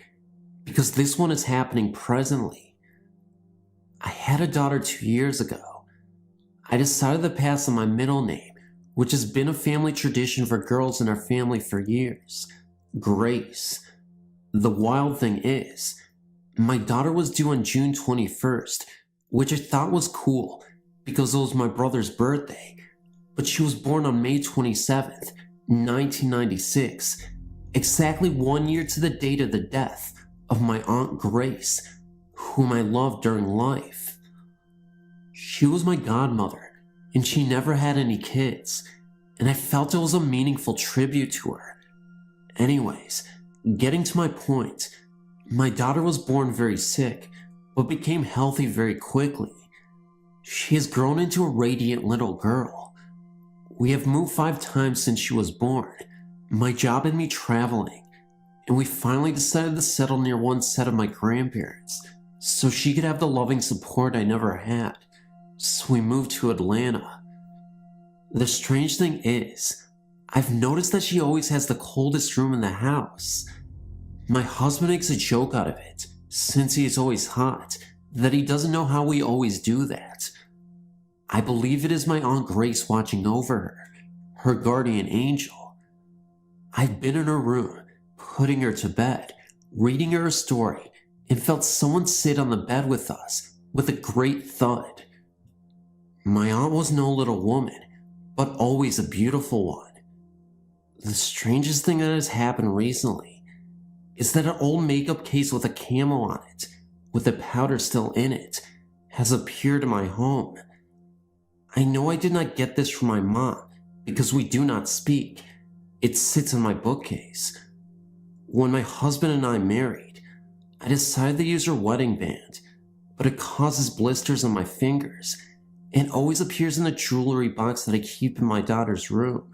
Speaker 4: because this one is happening presently.
Speaker 1: I had a daughter 2 years ago. I decided to pass on my middle name, which has been a family tradition for girls in our family for years. Grace. The wild thing is, my daughter was due on June 21st, which I thought was cool because it was my brother's birthday, but she was born on May 27th, 1996, exactly 1 year to the date of the death of my Aunt Grace, whom I loved during life. She was my godmother, and she never had any kids, and I felt it was a meaningful tribute to her. Anyways, getting to my point, my daughter was born very sick, but became healthy very quickly. She has grown into a radiant little girl. We have moved 5 times since she was born, my job and me traveling, and we finally decided to settle near one set of my grandparents, so she could have the loving support I never had. So we moved to Atlanta. The strange thing is, I've noticed that she always has the coldest room in the house. My husband makes a joke out of it, since he is always hot, that he doesn't know how we always do that. I believe it is my Aunt Grace watching over her, her guardian angel. I've been in her room, putting her to bed, reading her a story, and felt someone sit on the bed with us with a great thud. My aunt was no little woman, but always a beautiful one. The strangest thing that has happened recently is that an old makeup case with a camo on it, with the powder still in it, has appeared in my home. I know I did not get this from my mom because we do not speak. It sits in my bookcase. When my husband and I married, I decided to use her wedding band, but it causes blisters on my fingers and always appears in the jewelry box that I keep in my daughter's room.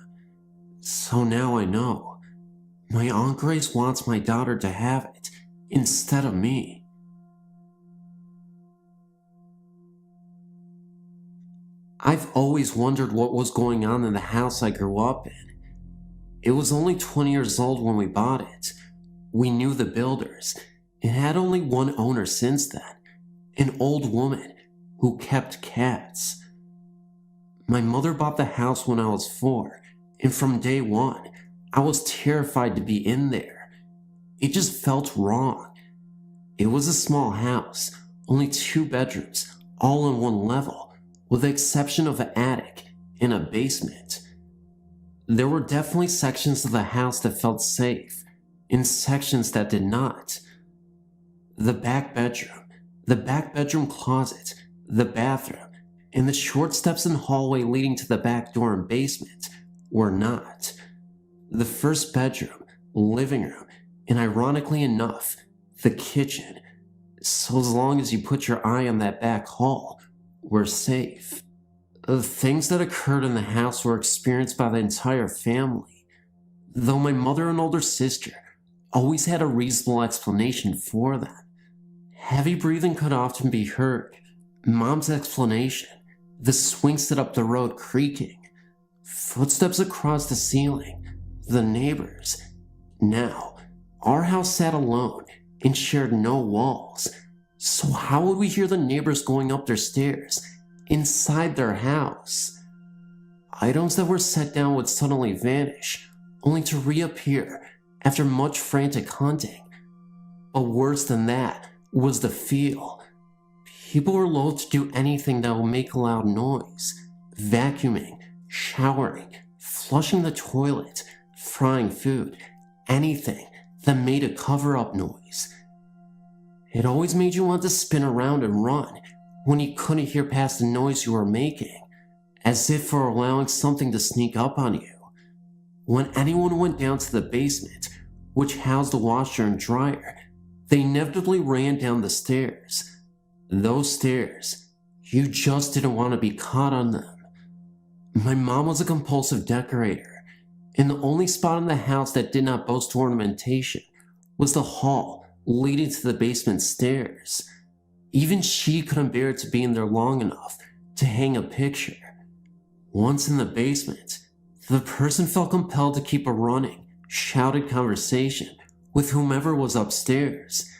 Speaker 1: So now I know. My Aunt Grace wants my daughter to have it instead of me. I've always wondered what was going on in the house I grew up in. It was only 20 years old when we bought it. We knew the builders. It had only one owner since then, an old woman who kept cats. My mother bought the house when I was 4, and from day one, I was terrified to be in there. It just felt wrong. It was a small house, only 2 bedrooms, all on one level, with the exception of an attic and a basement. There were definitely sections of the house that felt safe, and sections that did not. The back bedroom closet, the bathroom, and the short steps and hallway leading to the back door and basement were not. The first bedroom, living room, and ironically enough, the kitchen, so as long as you put your eye on that back hall, were safe. The things that occurred in the house were experienced by the entire family, though my mother and older sister always had a reasonable explanation for them. Heavy breathing could often be heard. Mom's explanation, the swing set up the road creaking, footsteps across the ceiling, the neighbors. Now, our house sat alone and shared no walls, so how would we hear the neighbors going up their stairs inside their house? Items that were set down would suddenly vanish, only to reappear after much frantic hunting. But worse than that was the feel. People were loath to do anything that would make a loud noise. Vacuuming, showering, flushing the toilet, frying food, anything that made a cover-up noise. It always made you want to spin around and run when you couldn't hear past the noise you were making, as if for allowing something to sneak up on you. When anyone went down to the basement, which housed the washer and dryer, they inevitably ran down the stairs. Those stairs, you just didn't want to be caught on them. My mom was a compulsive decorator, and the only spot in the house that did not boast ornamentation was the hall leading to the basement stairs. Even she couldn't bear to be in there long enough to hang a picture. Once in the basement, the person felt compelled to keep a running, shouted conversation with whomever was upstairs.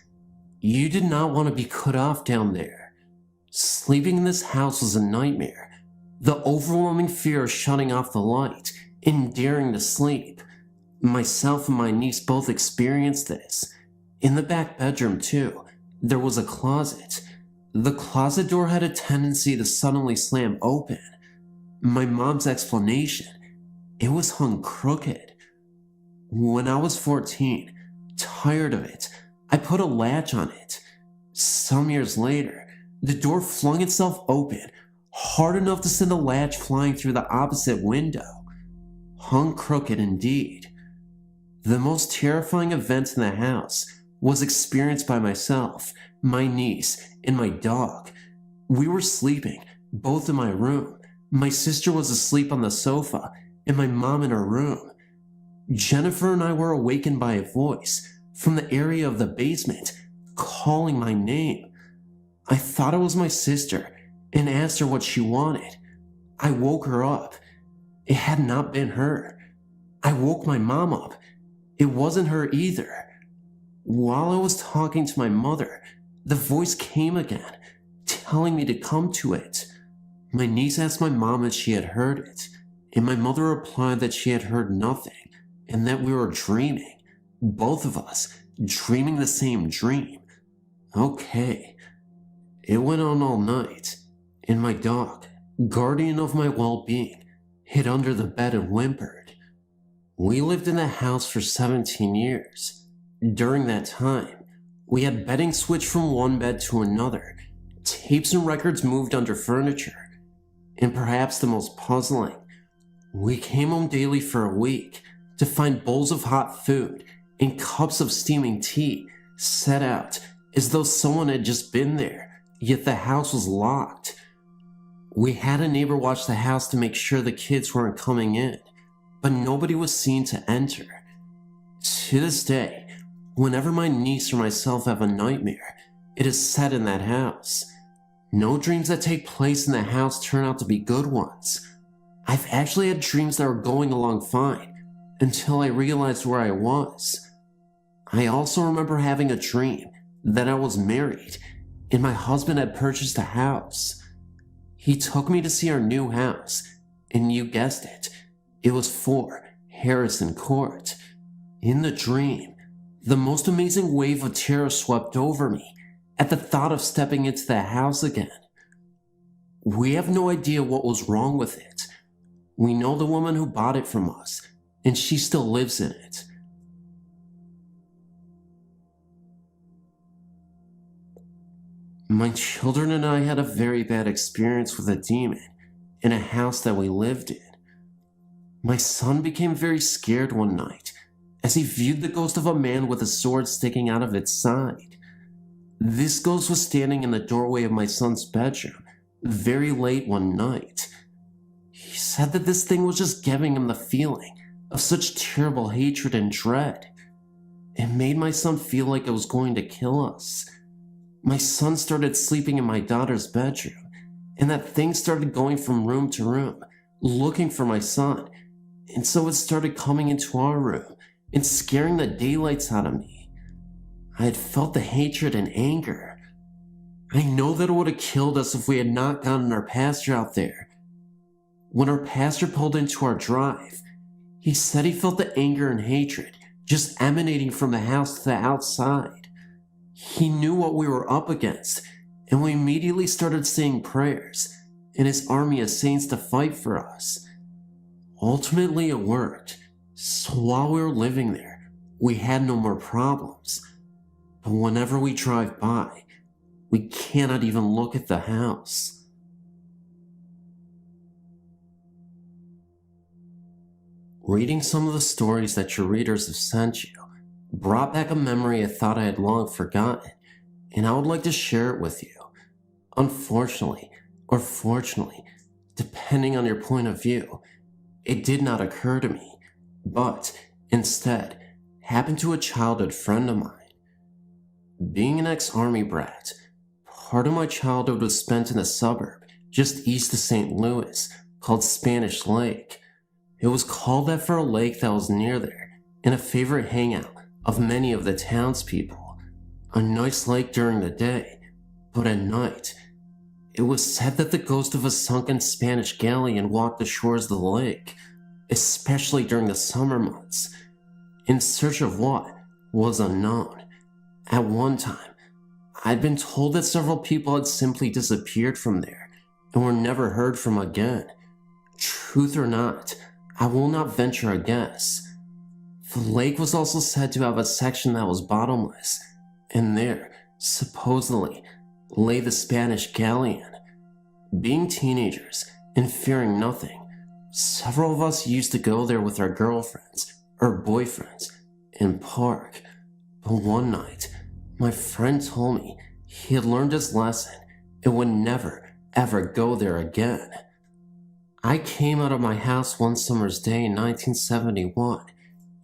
Speaker 1: You did not want to be cut off down there. Sleeping in this house was a nightmare. The overwhelming fear of shutting off the light and daring to sleep. Myself and my niece both experienced this. In the back bedroom, too, there was a closet. The closet door had a tendency to suddenly slam open. My mom's explanation: it was hung crooked. When I was 14, tired of it, I put a latch on it. Some years later, the door flung itself open, hard enough to send the latch flying through the opposite window. Hung crooked indeed. The most terrifying event in the house was experienced by myself, my niece, and my dog. We were sleeping, both in my room. My sister was asleep on the sofa, and my mom in her room. Jennifer and I were awakened by a voice from the area of the basement, calling my name. I thought it was my sister and asked her what she wanted. I woke her up. It had not been her. I woke my mom up. It wasn't her either. While I was talking to my mother, the voice came again, telling me to come to it. My niece asked my mom if she had heard it, and my mother replied that she had heard nothing, and that we were dreaming. Both of us, dreaming the same dream. Okay. It went on all night, and my dog, guardian of my well-being, hid under the bed and whimpered. We lived in the house for 17 years. During that time, we had bedding switched from one bed to another, tapes and records moved under furniture, and perhaps the most puzzling, we came home daily for a week to find bowls of hot food and cups of steaming tea set out as though someone had just been there, yet the house was locked. We had a neighbor watch the house to make sure the kids weren't coming in, but nobody was seen to enter. To this day, whenever my niece or myself have a nightmare, it is set in that house. No dreams that take place in the house turn out to be good ones. I've actually had dreams that were going along fine until I realized where I was. I also remember having a dream that I was married and my husband had purchased a house. He took me to see our new house, and you guessed it, it was 4 Harrison Court. In the dream, the most amazing wave of terror swept over me at the thought of stepping into the house again. We have no idea what was wrong with it. We know the woman who bought it from us, and she still lives in it. My children and I had a very bad experience with a demon in a house that we lived in. My son became very scared one night as he viewed the ghost of a man with a sword sticking out of its side. This ghost was standing in the doorway of my son's bedroom very late one night. He said that this thing was just giving him the feeling of such terrible hatred and dread. It made my son feel like it was going to kill us. My son started sleeping in my daughter's bedroom, and that thing started going from room to room, looking for my son, and so it started coming into our room and scaring the daylights out of me. I had felt the hatred and anger. I know that it would have killed us if we had not gotten our pastor out there. When our pastor pulled into our drive, he said he felt the anger and hatred just emanating from the house to the outside. He knew what we were up against, and we immediately started saying prayers and his army of saints to fight for us. Ultimately, it worked. So while we were living there, we had no more problems. But whenever we drive by, we cannot even look at the house. Reading some of the stories that your readers have sent you brought back a memory I thought I had long forgotten, and I would like to share it with you. Unfortunately, or fortunately, depending on your point of view, it did not occur to me, but instead happened to a childhood friend of mine. Being an ex-army brat, part of my childhood was spent in a suburb just east of St. Louis called Spanish Lake. It was called that for a lake that was near there and a favorite hangout of many of the townspeople. A nice lake during the day, but at night, It was said that the ghost of a sunken Spanish galleon walked the shores of the lake, especially during the summer months, in search of what was unknown. At one time, I'd been told that several people had simply disappeared from there and were never heard from again. Truth or not, I will not venture a guess. The lake was also said to have a section that was bottomless, and there, supposedly, lay the Spanish galleon. Being teenagers and fearing nothing, several of us used to go there with our girlfriends or boyfriends and park. But one night, my friend told me he had learned his lesson and would never, ever go there again. I came out of my house one summer's day in 1971,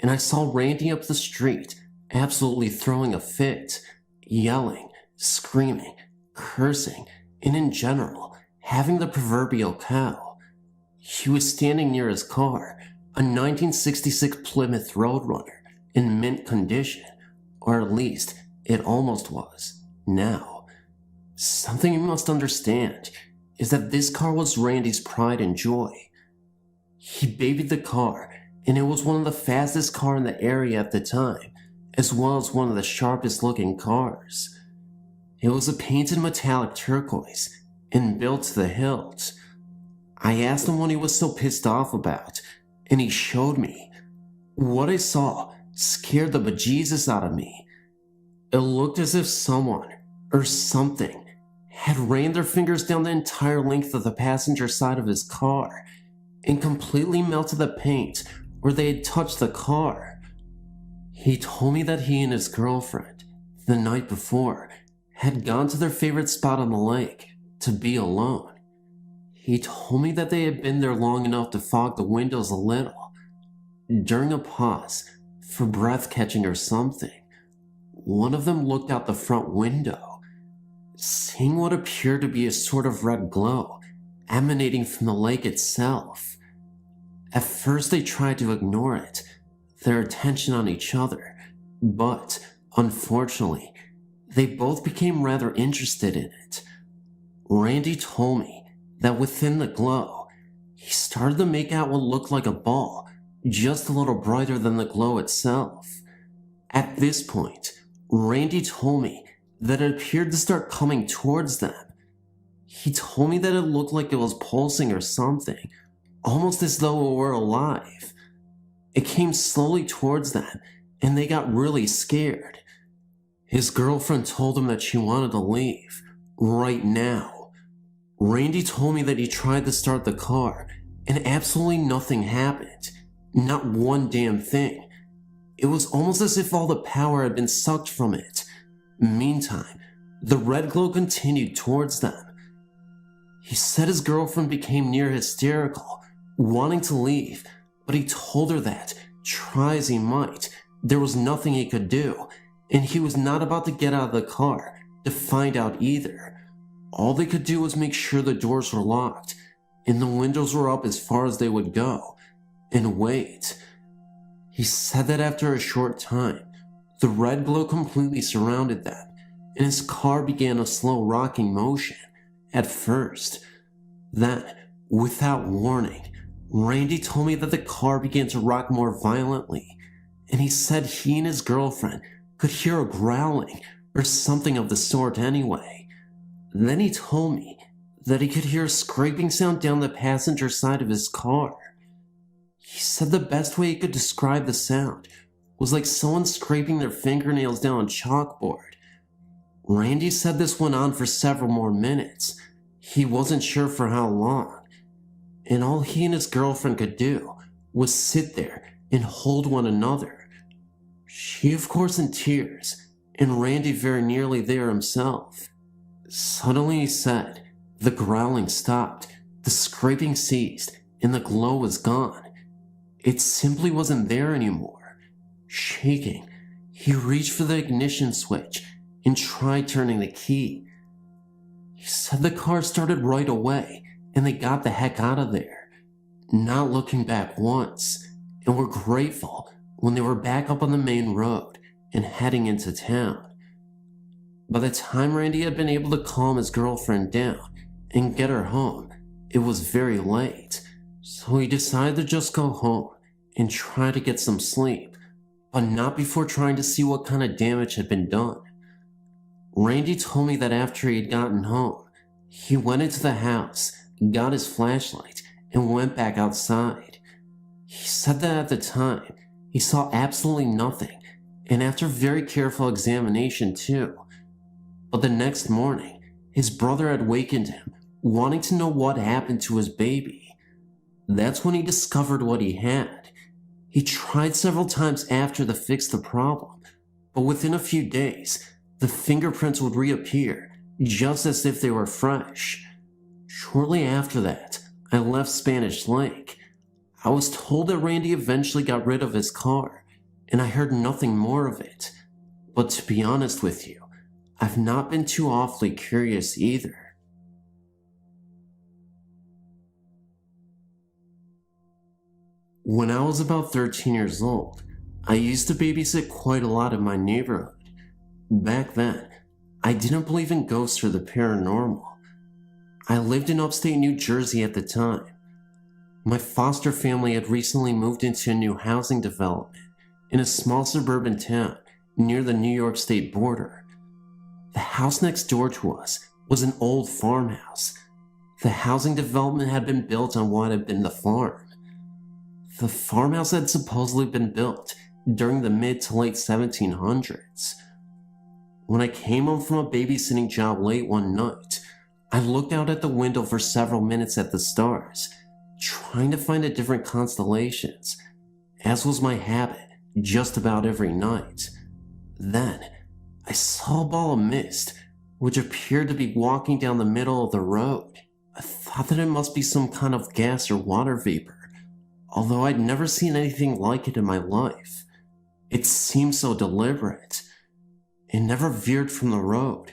Speaker 1: and I saw Randy up the street, absolutely throwing a fit, yelling, screaming, cursing, and in general, having the proverbial cow. He was standing near his car, a 1966 Plymouth Roadrunner, in mint condition, or at least it almost was, now. Something you must understand is that this car was Randy's pride and joy. He babied the car, and it was one of the fastest cars in the area at the time, as well as one of the sharpest looking cars. It was a painted metallic turquoise and built to the hilt. I asked him what he was so pissed off about, and he showed me. What I saw scared the bejesus out of me. It looked as if someone, or something, had ran their fingers down the entire length of the passenger side of his car and completely melted the paint where they had touched the car. He told me that he and his girlfriend, the night before, had gone to their favorite spot on the lake to be alone. He told me that they had been there long enough to fog the windows a little. During a pause, for breath catching or something, one of them looked out the front window, seeing what appeared to be a sort of red glow emanating from the lake itself. At first they tried to ignore it, their attention on each other, but, unfortunately, they both became rather interested in it. Randy told me that within the glow, he started to make out what looked like a ball, just a little brighter than the glow itself. At this point, Randy told me that it appeared to start coming towards them. He told me that it looked like it was pulsing or something, almost as though it were alive. It came slowly towards them, and they got really scared. His girlfriend told him that she wanted to leave, right now. Randy told me that he tried to start the car, and absolutely nothing happened. Not one damn thing. It was almost as if all the power had been sucked from it. Meantime, the red glow continued towards them. He said his girlfriend became near hysterical, wanting to leave, but he told her that, try as he might, there was nothing he could do, and he was not about to get out of the car to find out either. All they could do was make sure the doors were locked, and the windows were up as far as they would go, and wait. He said that after a short time, the red glow completely surrounded them, and his car began a slow rocking motion at first. Then, without warning, Randy told me that the car began to rock more violently, and he said he and his girlfriend could hear a growling or something of the sort anyway. Then he told me that he could hear a scraping sound down the passenger side of his car. He said the best way he could describe the sound was like someone scraping their fingernails down a chalkboard. Randy said this went on for several more minutes. He wasn't sure for how long, and all he and his girlfriend could do was sit there and hold one another. She, of course, in tears, and Randy very nearly there himself. Suddenly, he said, the growling stopped, the scraping ceased, and the glow was gone. It simply wasn't there anymore. Shaking, he reached for the ignition switch and tried turning the key. He said the car started right away, and they got the heck out of there, not looking back once, and were grateful when they were back up on the main road and heading into town. By the time Randy had been able to calm his girlfriend down, and get her home. It was very late, so he decided to just go home and try to get some sleep, but not before trying to see what kind of damage had been done. Randy told me that after he had gotten home, he went into the house, got his flashlight, and went back outside. He said that at the time, he saw absolutely nothing, and after very careful examination too. But the next morning, his brother had wakened him, wanting to know what happened to his baby. That's when he discovered what he had. He tried several times after to fix the problem, but within a few days, the fingerprints would reappear, just as if they were fresh. Shortly after that, I left Spanish Lake. I was told that Randy eventually got rid of his car, and I heard nothing more of it. But to be honest with you, I've not been too awfully curious either. When I was about 13 years old, I used to babysit quite a lot in my neighborhood. Back then, I didn't believe in ghosts or the paranormal. I lived in upstate New Jersey at the time. My foster family had recently moved into a new housing development in a small suburban town near the New York state border. The house next door to us was an old farmhouse. The housing development had been built on what had been the farm. The farmhouse had supposedly been built during the mid to late 1700s. When I came home from a babysitting job late one night, I looked out at the window for several minutes at the stars, trying to find the different constellations, as was my habit just about every night. Then, I saw a ball of mist, which appeared to be walking down the middle of the road. I thought that it must be some kind of gas or water vapor, although I'd never seen anything like it in my life. It seemed so deliberate. It never veered from the road.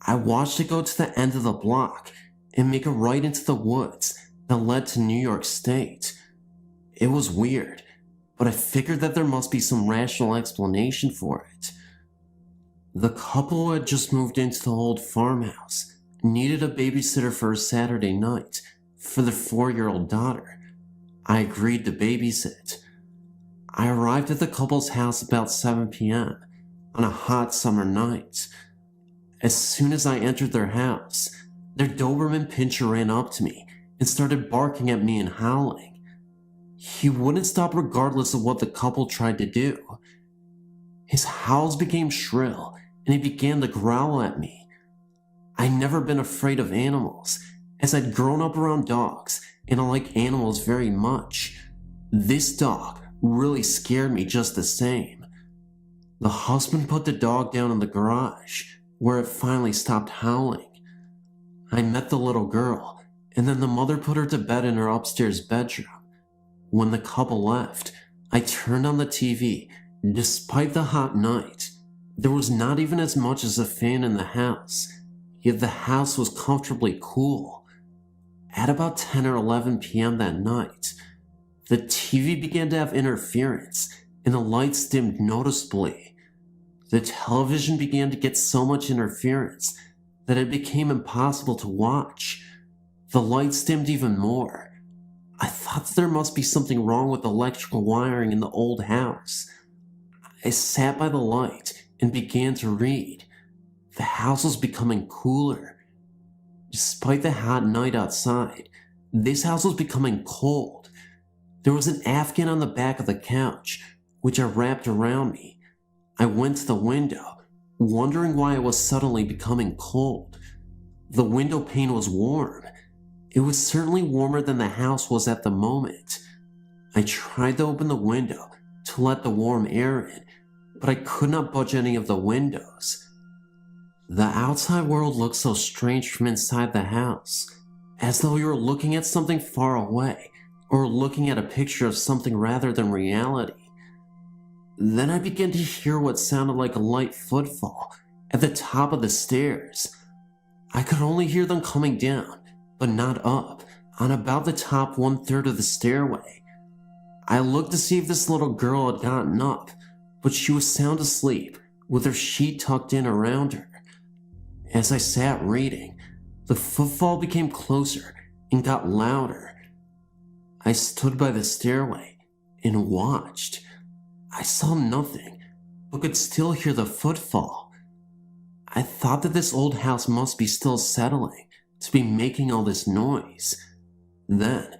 Speaker 1: I watched it go to the end of the block and make a right into the woods that led to New York State. It was weird, but I figured that there must be some rational explanation for it. The couple who had just moved into the old farmhouse needed a babysitter for a Saturday night for their 4-year-old daughter. I agreed to babysit. I arrived at the couple's house about 7 p.m. on a hot summer night. As soon as I entered their house, their Doberman Pinscher ran up to me and started barking at me and howling. He wouldn't stop regardless of what the couple tried to do. His howls became shrill and he began to growl at me. I'd never been afraid of animals, as I'd grown up around dogs and I like animals very much. This dog really scared me just the same. The husband put the dog down in the garage, where it finally stopped howling. I met the little girl, and then the mother put her to bed in her upstairs bedroom. When the couple left, I turned on the TV. Despite the hot night, there was not even as much as a fan in the house, yet the house was comfortably cool. At about 10 or 11 p.m. that night, the TV began to have interference, and the lights dimmed noticeably. The television began to get so much interference that it became impossible to watch. The lights dimmed even more. I thought that there must be something wrong with the electrical wiring in the old house. I sat by the light and began to read. The house was becoming cooler. Despite the hot night outside, this house was becoming cold. There was an Afghan on the back of the couch, which I wrapped around me. I went to the window, wondering why it was suddenly becoming cold. The window pane was warm. It was certainly warmer than the house was at the moment. I tried to open the window to let the warm air in, but I could not budge any of the windows. The outside world looked so strange from inside the house, as though you were looking at something far away, or looking at a picture of something rather than reality. Then I began to hear what sounded like a light footfall at the top of the stairs. I could only hear them coming down, but not up, on about the top 1/3 of the stairway. I looked to see if this little girl had gotten up, but she was sound asleep, with her sheet tucked in around her. As I sat reading, The footfall became closer and got louder. I stood by the stairway and watched. I saw nothing, but could still hear the footfall. I thought that this old house must be still settling to be making all this noise. Then,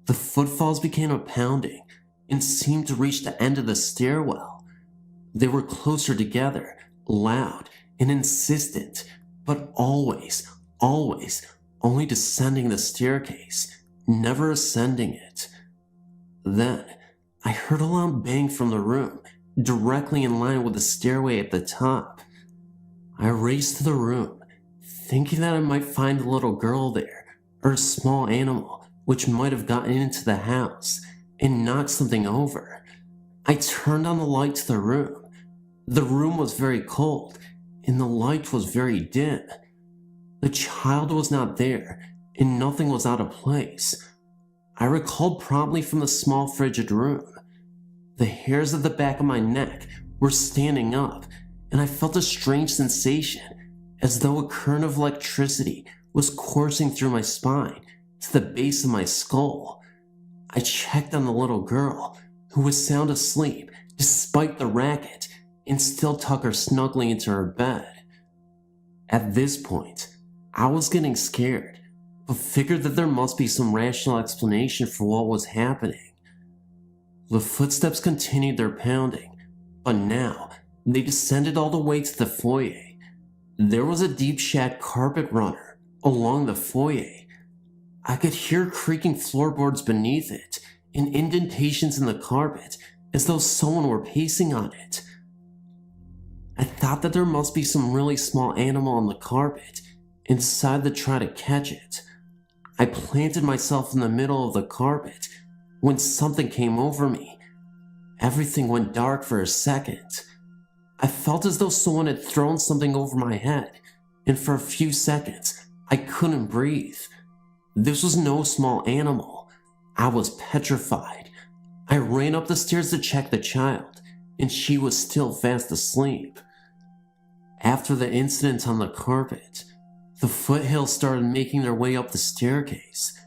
Speaker 1: the footfalls began a pounding and seemed to reach the end of the stairwell. They were closer together, loud and insistent, but always only descending the staircase, never ascending it. Then, I heard a loud bang from the room, directly in line with the stairway at the top. I raced to the room, thinking that I might find the little girl there, or a small animal which might have gotten into the house and knocked something over. I turned on the light to the room. The room was very cold, and the light was very dim. The child was not there, and nothing was out of place. I recalled promptly from the small frigid room. The hairs at the back of my neck were standing up, and I felt a strange sensation, as though a current of electricity was coursing through my spine to the base of my skull. I checked on the little girl, who was sound asleep despite the racket, and still tucked her snugly into her bed. At this point, I was getting scared, but figured that there must be some rational explanation for what was happening. The footsteps continued their pounding, but now they descended all the way to the foyer. There was a deep shag carpet runner along the foyer. I could hear creaking floorboards beneath it and indentations in the carpet as though someone were pacing on it. I thought that there must be some really small animal on the carpet and decided to try to catch it. I planted myself in the middle of the carpet when something came over me. Everything went dark for a second. I felt as though someone had thrown something over my head, and for a few seconds, I couldn't breathe. This was no small animal. I was petrified. I ran up the stairs to check the child, and she was still fast asleep. After the incident on the carpet, the foothills started making their way up the staircase.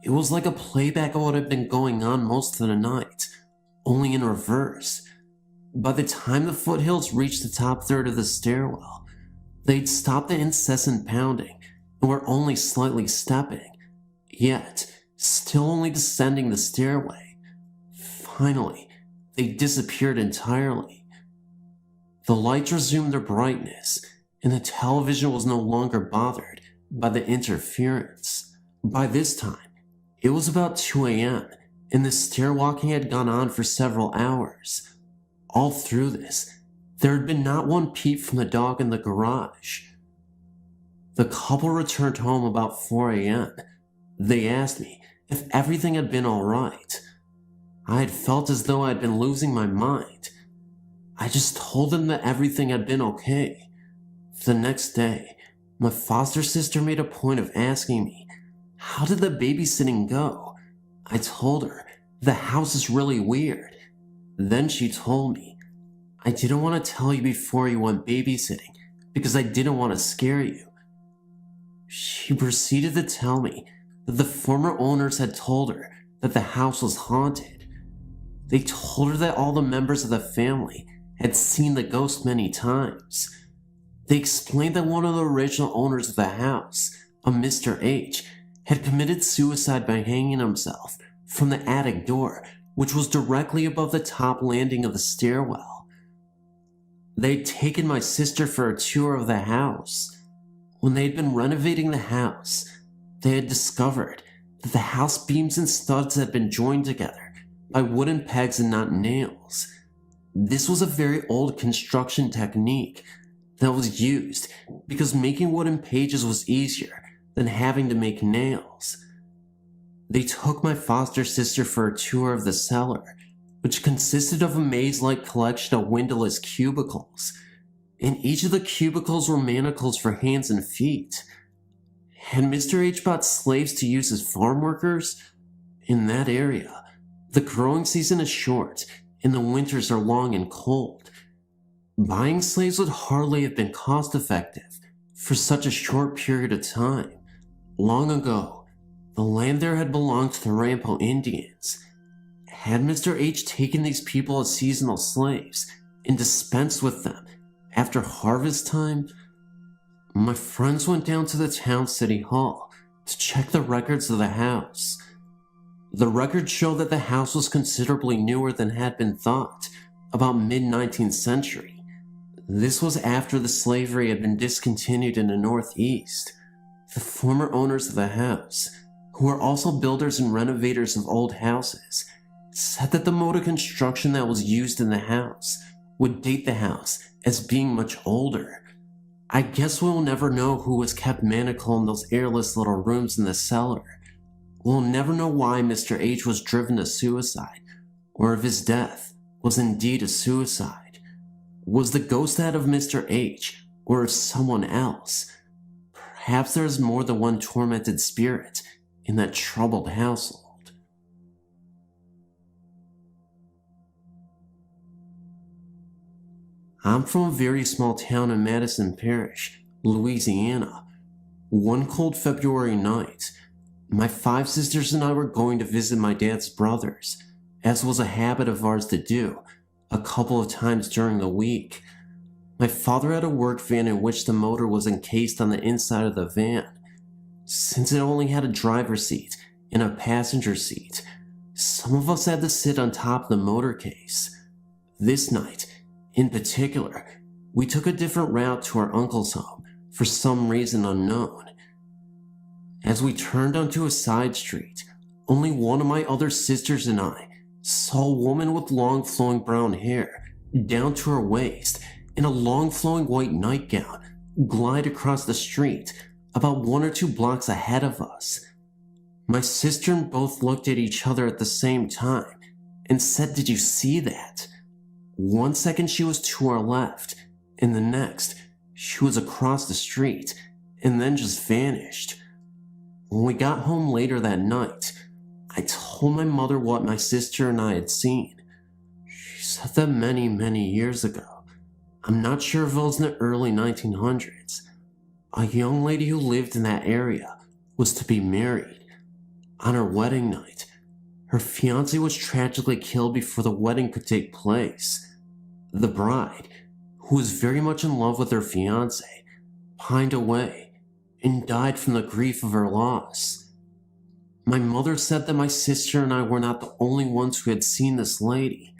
Speaker 1: It was like a playback of what had been going on most of the night, only in reverse. By the time the foothills reached the top third of the stairwell, they'd stopped the incessant pounding and were only slightly stepping, yet still only descending the stairway. Finally, they disappeared entirely. The lights resumed their brightness, and the television was no longer bothered by the interference. By this time, it was about 2 a.m., and the stairwalking had gone on for several hours. All through this, there had been not one peep from the dog in the garage. The couple returned home about 4 a.m. They asked me if everything had been all right. I had felt as though I had been losing my mind. I just told them that everything had been okay. The next day, my foster sister made a point of asking me, how did the babysitting go? I told her, the house is really weird. Then she told me, I didn't want to tell you before you went babysitting because I didn't want to scare you. She proceeded to tell me that the former owners had told her that the house was haunted. They told her that all the members of the family had seen the ghost many times. They explained that one of the original owners of the house, a Mr. H, had committed suicide by hanging himself from the attic door, which was directly above the top landing of the stairwell. They had taken my sister for a tour of the house. When they had been renovating the house, they had discovered that the house beams and studs had been joined together by wooden pegs and not nails. This was a very old construction technique that was used because making wooden pages was easier than having to make nails. They took my foster sister for a tour of the cellar, which consisted of a maze-like collection of windowless cubicles. In each of the cubicles were manacles for hands and feet. Had Mr. H bought slaves to use as farm workers? In that area, the growing season is short and the winters are long and cold. Buying slaves would hardly have been cost-effective for such a short period of time. Long ago, the land there had belonged to the Rampo Indians. Had Mr. H taken these people as seasonal slaves and dispensed with them after harvest time? My friends went down to the town city hall to check the records of the house. The records show that the house was considerably newer than had been thought, about mid-19th century. This was after the slavery had been discontinued in the Northeast. The former owners of the house, who were also builders and renovators of old houses, said that the mode of construction that was used in the house would date the house as being much older. I guess we'll never know who was kept manacled in those airless little rooms in the cellar. We'll never know why Mr. H was driven to suicide, or if his death was indeed a suicide. Was the ghost that of Mr. H, or of someone else? Perhaps there is more than one tormented spirit in that troubled household. I'm from a very small town in Madison Parish, Louisiana. One cold February night, my 5 sisters and I were going to visit my dad's brothers, as was a habit of ours to do, a couple of times during the week. My father had a work van in which the motor was encased on the inside of the van. Since it only had a driver's seat and a passenger seat, some of us had to sit on top of the motor case. This night, in particular, we took a different route to our uncle's home for some reason unknown. As we turned onto a side street, only one of my other sisters and I saw a woman with long flowing brown hair down to her waist in a long flowing white nightgown glide across the street about 1 or 2 blocks ahead of us. My sister and both looked at each other at the same time and said, "Did you see that?" 1 second she was to our left, and the next she was across the street and then just vanished. When we got home later that night, I told my mother what my sister and I had seen. She said that many years ago, I'm not sure if it was in the early 1900s, a young lady who lived in that area was to be married. On her wedding night, her fiancé was tragically killed before the wedding could take place. The bride, who was very much in love with her fiancé, pined away and died from the grief of her loss. My mother said that my sister and I were not the only ones who had seen this lady.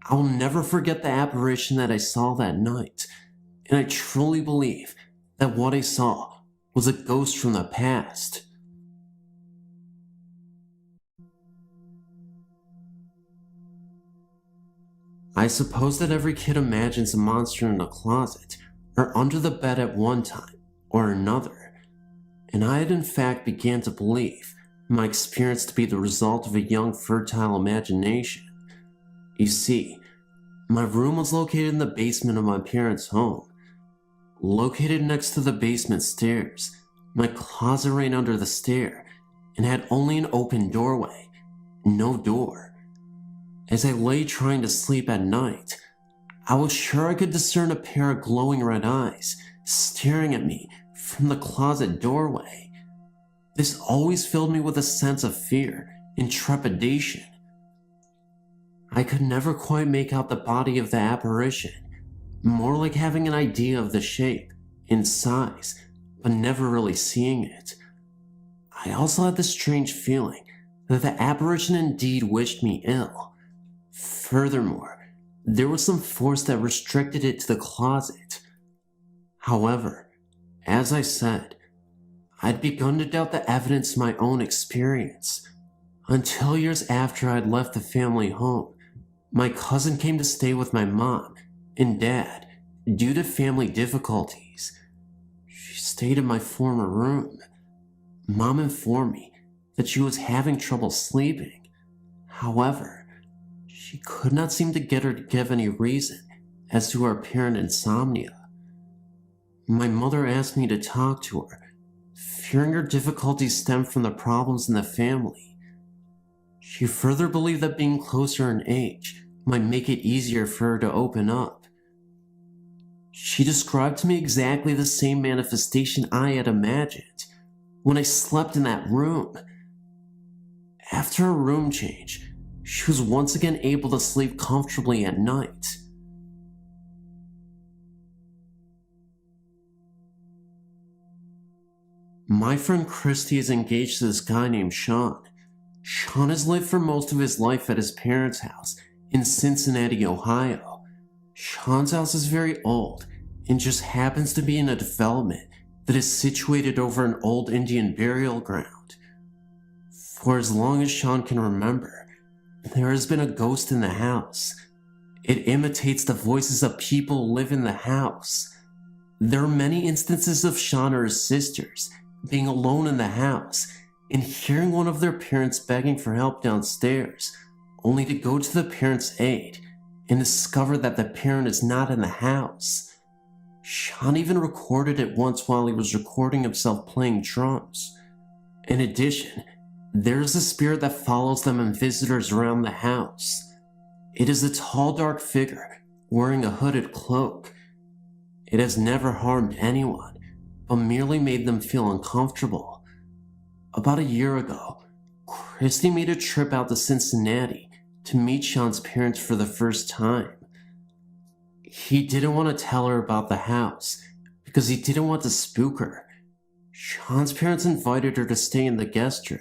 Speaker 1: I will never forget the apparition that I saw that night, and I truly believe that what I saw was a ghost from the past. I suppose that every kid imagines a monster in a closet or under the bed at one time or another, and I had in fact began to believe my experience to be the result of a young fertile imagination. You see, my room was located in the basement of my parents' home. Located next to the basement stairs, my closet ran under the stair and had only an open doorway, no door. As I lay trying to sleep at night, I was sure I could discern a pair of glowing red eyes staring at me from the closet doorway. This always filled me with a sense of fear and trepidation. I could never quite make out the body of the apparition, more like having an idea of the shape and size, but never really seeing it. I also had the strange feeling that the apparition indeed wished me ill. Furthermore, there was some force that restricted it to the closet. However, as I said, I'd begun to doubt the evidence of my own experience. Until years after I'd left the family home, my cousin came to stay with my mom and dad due to family difficulties. She stayed in my former room. Mom informed me that she was having trouble sleeping. However, she could not seem to get her to give any reason as to her apparent insomnia. My mother asked me to talk to her, fearing her difficulties stemmed from the problems in the family. She further believed that being closer in age might make it easier for her to open up. She described to me exactly the same manifestation I had imagined when I slept in that room. After a room change, she was once again able to sleep comfortably at night. My friend Christy is engaged to this guy named Sean. Sean has lived for most of his life at his parents' house in Cincinnati, Ohio. Sean's house is very old and just happens to be in a development that is situated over an old Indian burial ground. For as long as Sean can remember, there has been a ghost in the house. It imitates the voices of people who live in the house. There are many instances of Sean or his sisters being alone in the house and hearing one of their parents begging for help downstairs, only to go to the parent's aid and discover that the parent is not in the house. Sean even recorded it once while he was recording himself playing drums. In addition, there is a spirit that follows them and visitors around the house. It is a tall, dark figure wearing a hooded cloak. It has never harmed anyone, but merely made them feel uncomfortable. About a year ago, Christy made a trip out to Cincinnati to meet Sean's parents for the first time. He didn't want to tell her about the house because he didn't want to spook her. Sean's parents invited her to stay in the guest room,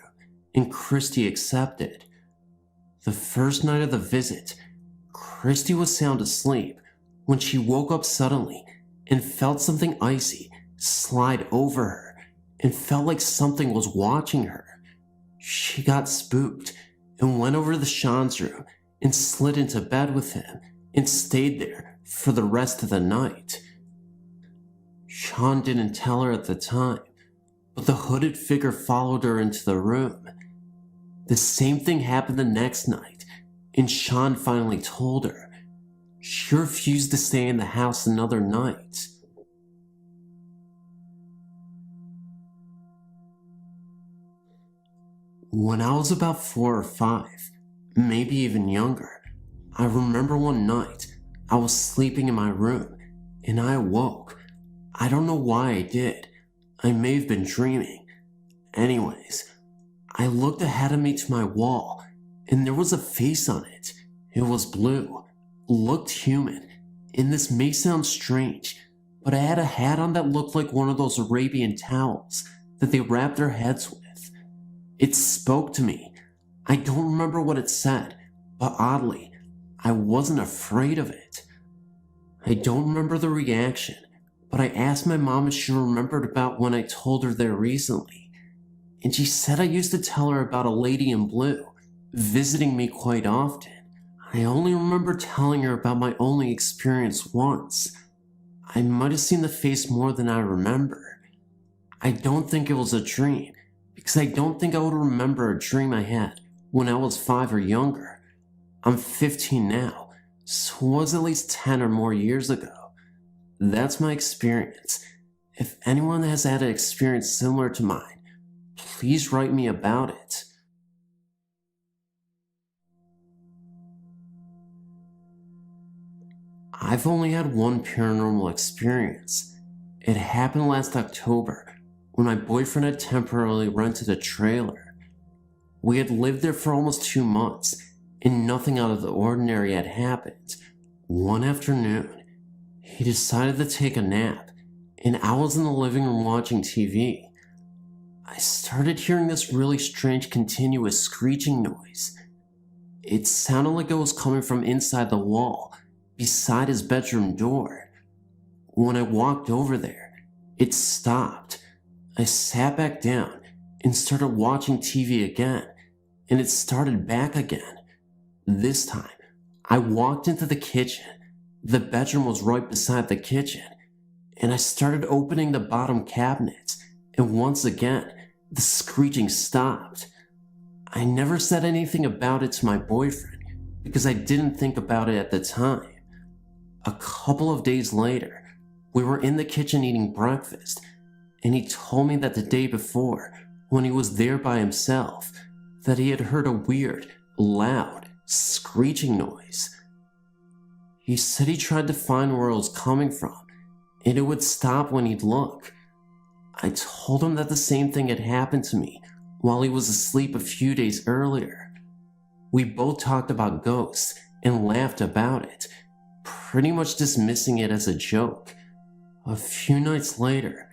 Speaker 1: and Christy accepted. The first night of the visit, Christy was sound asleep when she woke up suddenly and felt something icy slide over her and felt like something was watching her. She got spooked and went over to Sean's room and slid into bed with him and stayed there for the rest of the night. Sean didn't tell her at the time, but the hooded figure followed her into the room. The same thing happened the next night, and Sean finally told her. She refused to stay in the house another night. When I was about 4 or 5, maybe even younger, I remember one night I was sleeping in my room and I awoke. I don't know why I did. I may have been dreaming. Anyways, I looked ahead of me to my wall and there was a face on it. It was blue, looked human, and this may sound strange, but it had a hat on that looked like one of those Arabian towels that they wrap their heads with. It spoke to me. I don't remember what it said, but oddly, I wasn't afraid of it. I don't remember the reaction, but I asked my mom if she remembered about when I told her there recently, and she said I used to tell her about a lady in blue visiting me quite often. I only remember telling her about my only experience once. I might have seen the face more than I remember. I don't think it was a dream, because I don't think I would remember a dream I had when I was 5 or younger. I'm 15 now, so it was at least 10 or more years ago. That's my experience. If anyone has had an experience similar to mine, please write me about it. I've only had one paranormal experience. It happened last October when my boyfriend had temporarily rented a trailer. We had lived there for almost 2 months and nothing out of the ordinary had happened. One afternoon, he decided to take a nap and I was in the living room watching TV. I started hearing this really strange continuous screeching noise. It sounded like it was coming from inside the wall beside his bedroom door. When I walked over there, it stopped. I sat back down and started watching TV again, and it started back again. This time, I walked into the kitchen. The bedroom was right beside the kitchen, and I started opening the bottom cabinets, and once again, the screeching stopped. I never said anything about it to my boyfriend because I didn't think about it at the time. A couple of days later, we were in the kitchen eating breakfast, and he told me that the day before, when he was there by himself, that he had heard a weird, loud, screeching noise. He said he tried to find where it was coming from, and it would stop when he'd look. I told him that the same thing had happened to me while he was asleep a few days earlier. We both talked about ghosts and laughed about it, pretty much dismissing it as a joke. A few nights later,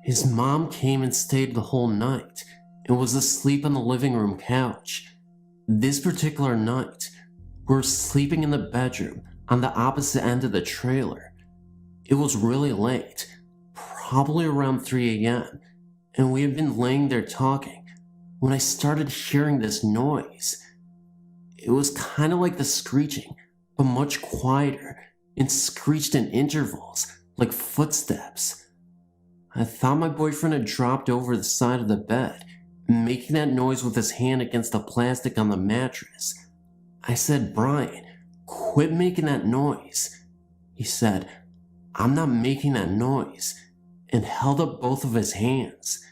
Speaker 1: his mom came and stayed the whole night and was asleep on the living room couch. This particular night, we were sleeping in the bedroom on the opposite end of the trailer. It was really late, probably around 3 a.m., and we had been laying there talking when I started hearing this noise. It was kind of like the screeching, but much quieter, and screeched in intervals, like footsteps. I thought my boyfriend had dropped over the side of the bed, making that noise with his hand against the plastic on the mattress. I said, "Brian, quit making that noise." He said, "I'm not making that noise," and held up both of his hands.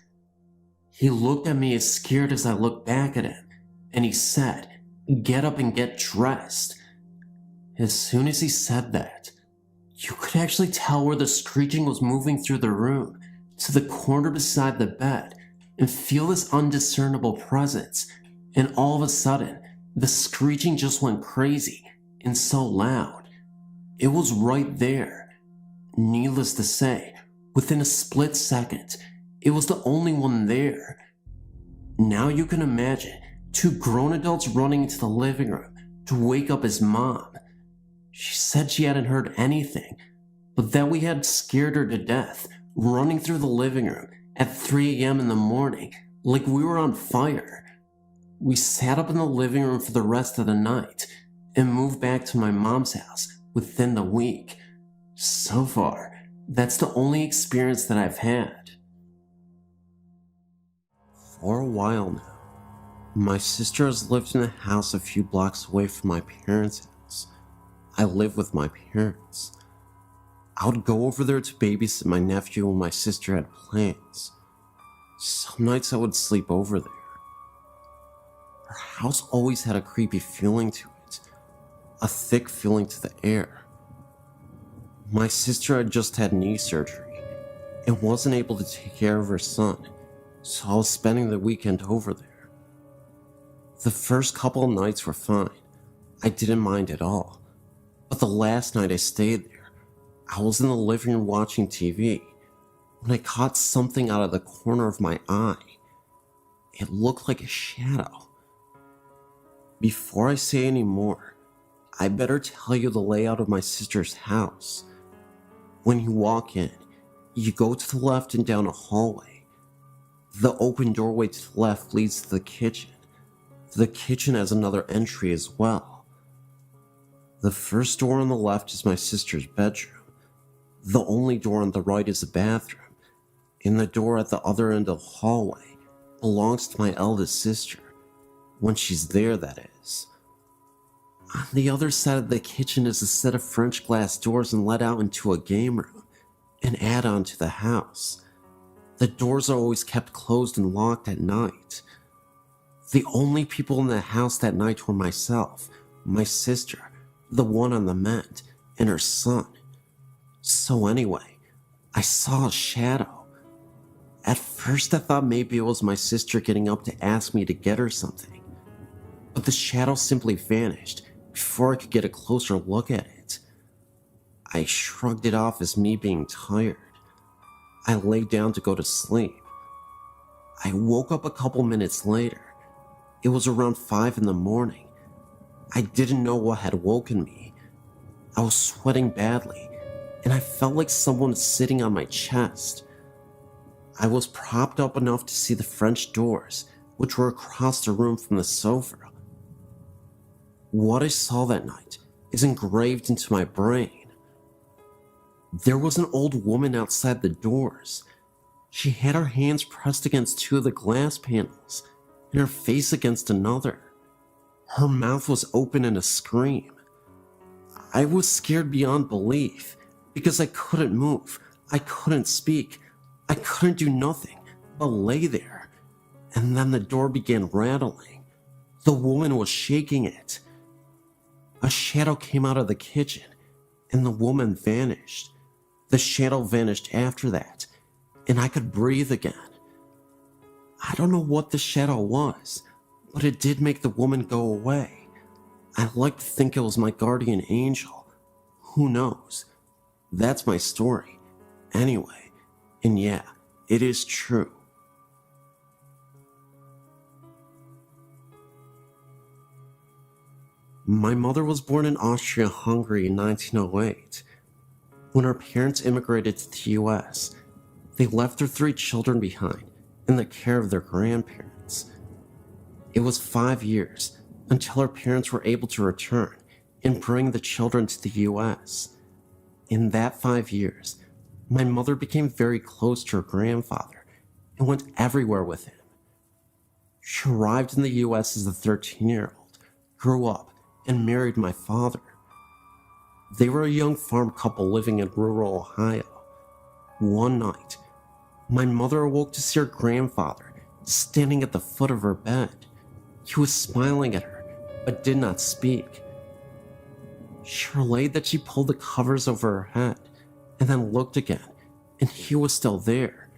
Speaker 1: He looked at me as scared as I looked back at him, and he said, "Get up and get dressed." As soon as he said that, you could actually tell where the screeching was moving through the room to the corner beside the bed and feel this undiscernible presence, and all of a sudden, the screeching just went crazy and so loud. It was right there. Needless to say, within a split second, it was the only one there. Now you can imagine two grown adults running into the living room to wake up his mom. She said she hadn't heard anything, but that we had scared her to death, running through the living room at 3 a.m. in the morning like we were on fire. We sat up in the living room for the rest of the night and moved back to my mom's house within the week. So far, that's the only experience that I've had. For a while now, my sister has lived in a house a few blocks away from my parents' house. I live with my parents. I would go over there to babysit my nephew when my sister had plans. Some nights I would sleep over there. Her house always had a creepy feeling to it, a thick feeling to the air. My sister had just had knee surgery and wasn't able to take care of her son, so I was spending the weekend over there. The first couple of nights were fine. I didn't mind at all. But the last night I stayed there, I was in the living room watching TV when I caught something out of the corner of my eye. It looked like a shadow. Before I say any more, I better tell you the layout of my sister's house. When you walk in, you go to the left and down a hallway. The open doorway to the left leads to the kitchen. The kitchen has another entry as well. The first door on the left is my sister's bedroom. The only door on the right is the bathroom, and the door at the other end of the hallway belongs to my eldest sister, when she's there, that is. On the other side of the kitchen is a set of French glass doors and let out into a game room, an add-on to the house. The doors are always kept closed and locked at night. The only people in the house that night were myself, my sister, the one on the mend, and her son. So anyway, I saw a shadow. At first I thought maybe it was my sister getting up to ask me to get her something. But the shadow simply vanished before I could get a closer look at it. I shrugged it off as me being tired. I lay down to go to sleep. I woke up a couple minutes later. It was around 5 in the morning. I didn't know what had woken me. I was sweating badly, and I felt like someone was sitting on my chest. I was propped up enough to see the French doors, which were across the room from the sofa. What I saw that night is engraved into my brain. There was an old woman outside the doors. She had her hands pressed against two of the glass panels and her face against another. Her mouth was open in a scream. I was scared beyond belief because I couldn't move, I couldn't speak, I couldn't do nothing but lay there. And then the door began rattling. The woman was shaking it. A shadow came out of the kitchen and the woman vanished.
Speaker 6: The shadow vanished after that, and I could breathe again. I don't know what the shadow was, but it did make the woman go away. I like to think it was my guardian angel. Who knows? That's my story. Anyway, and yeah, it is true. My mother was born in Austria-Hungary in 1908. When her parents immigrated to the US, they left their 3 children behind in the care of their grandparents. It was 5 years until her parents were able to return and bring the children to the US. In that 5 years, my mother became very close to her grandfather and went everywhere with him. She arrived in the US as a 13-year-old, grew up, and married my father. They were a young farm couple living in rural Ohio. One night, my mother awoke to see her grandfather standing at the foot of her bed. He was smiling at her, but did not speak. She relayed that she pulled the covers over her head and then looked again, and he was still there.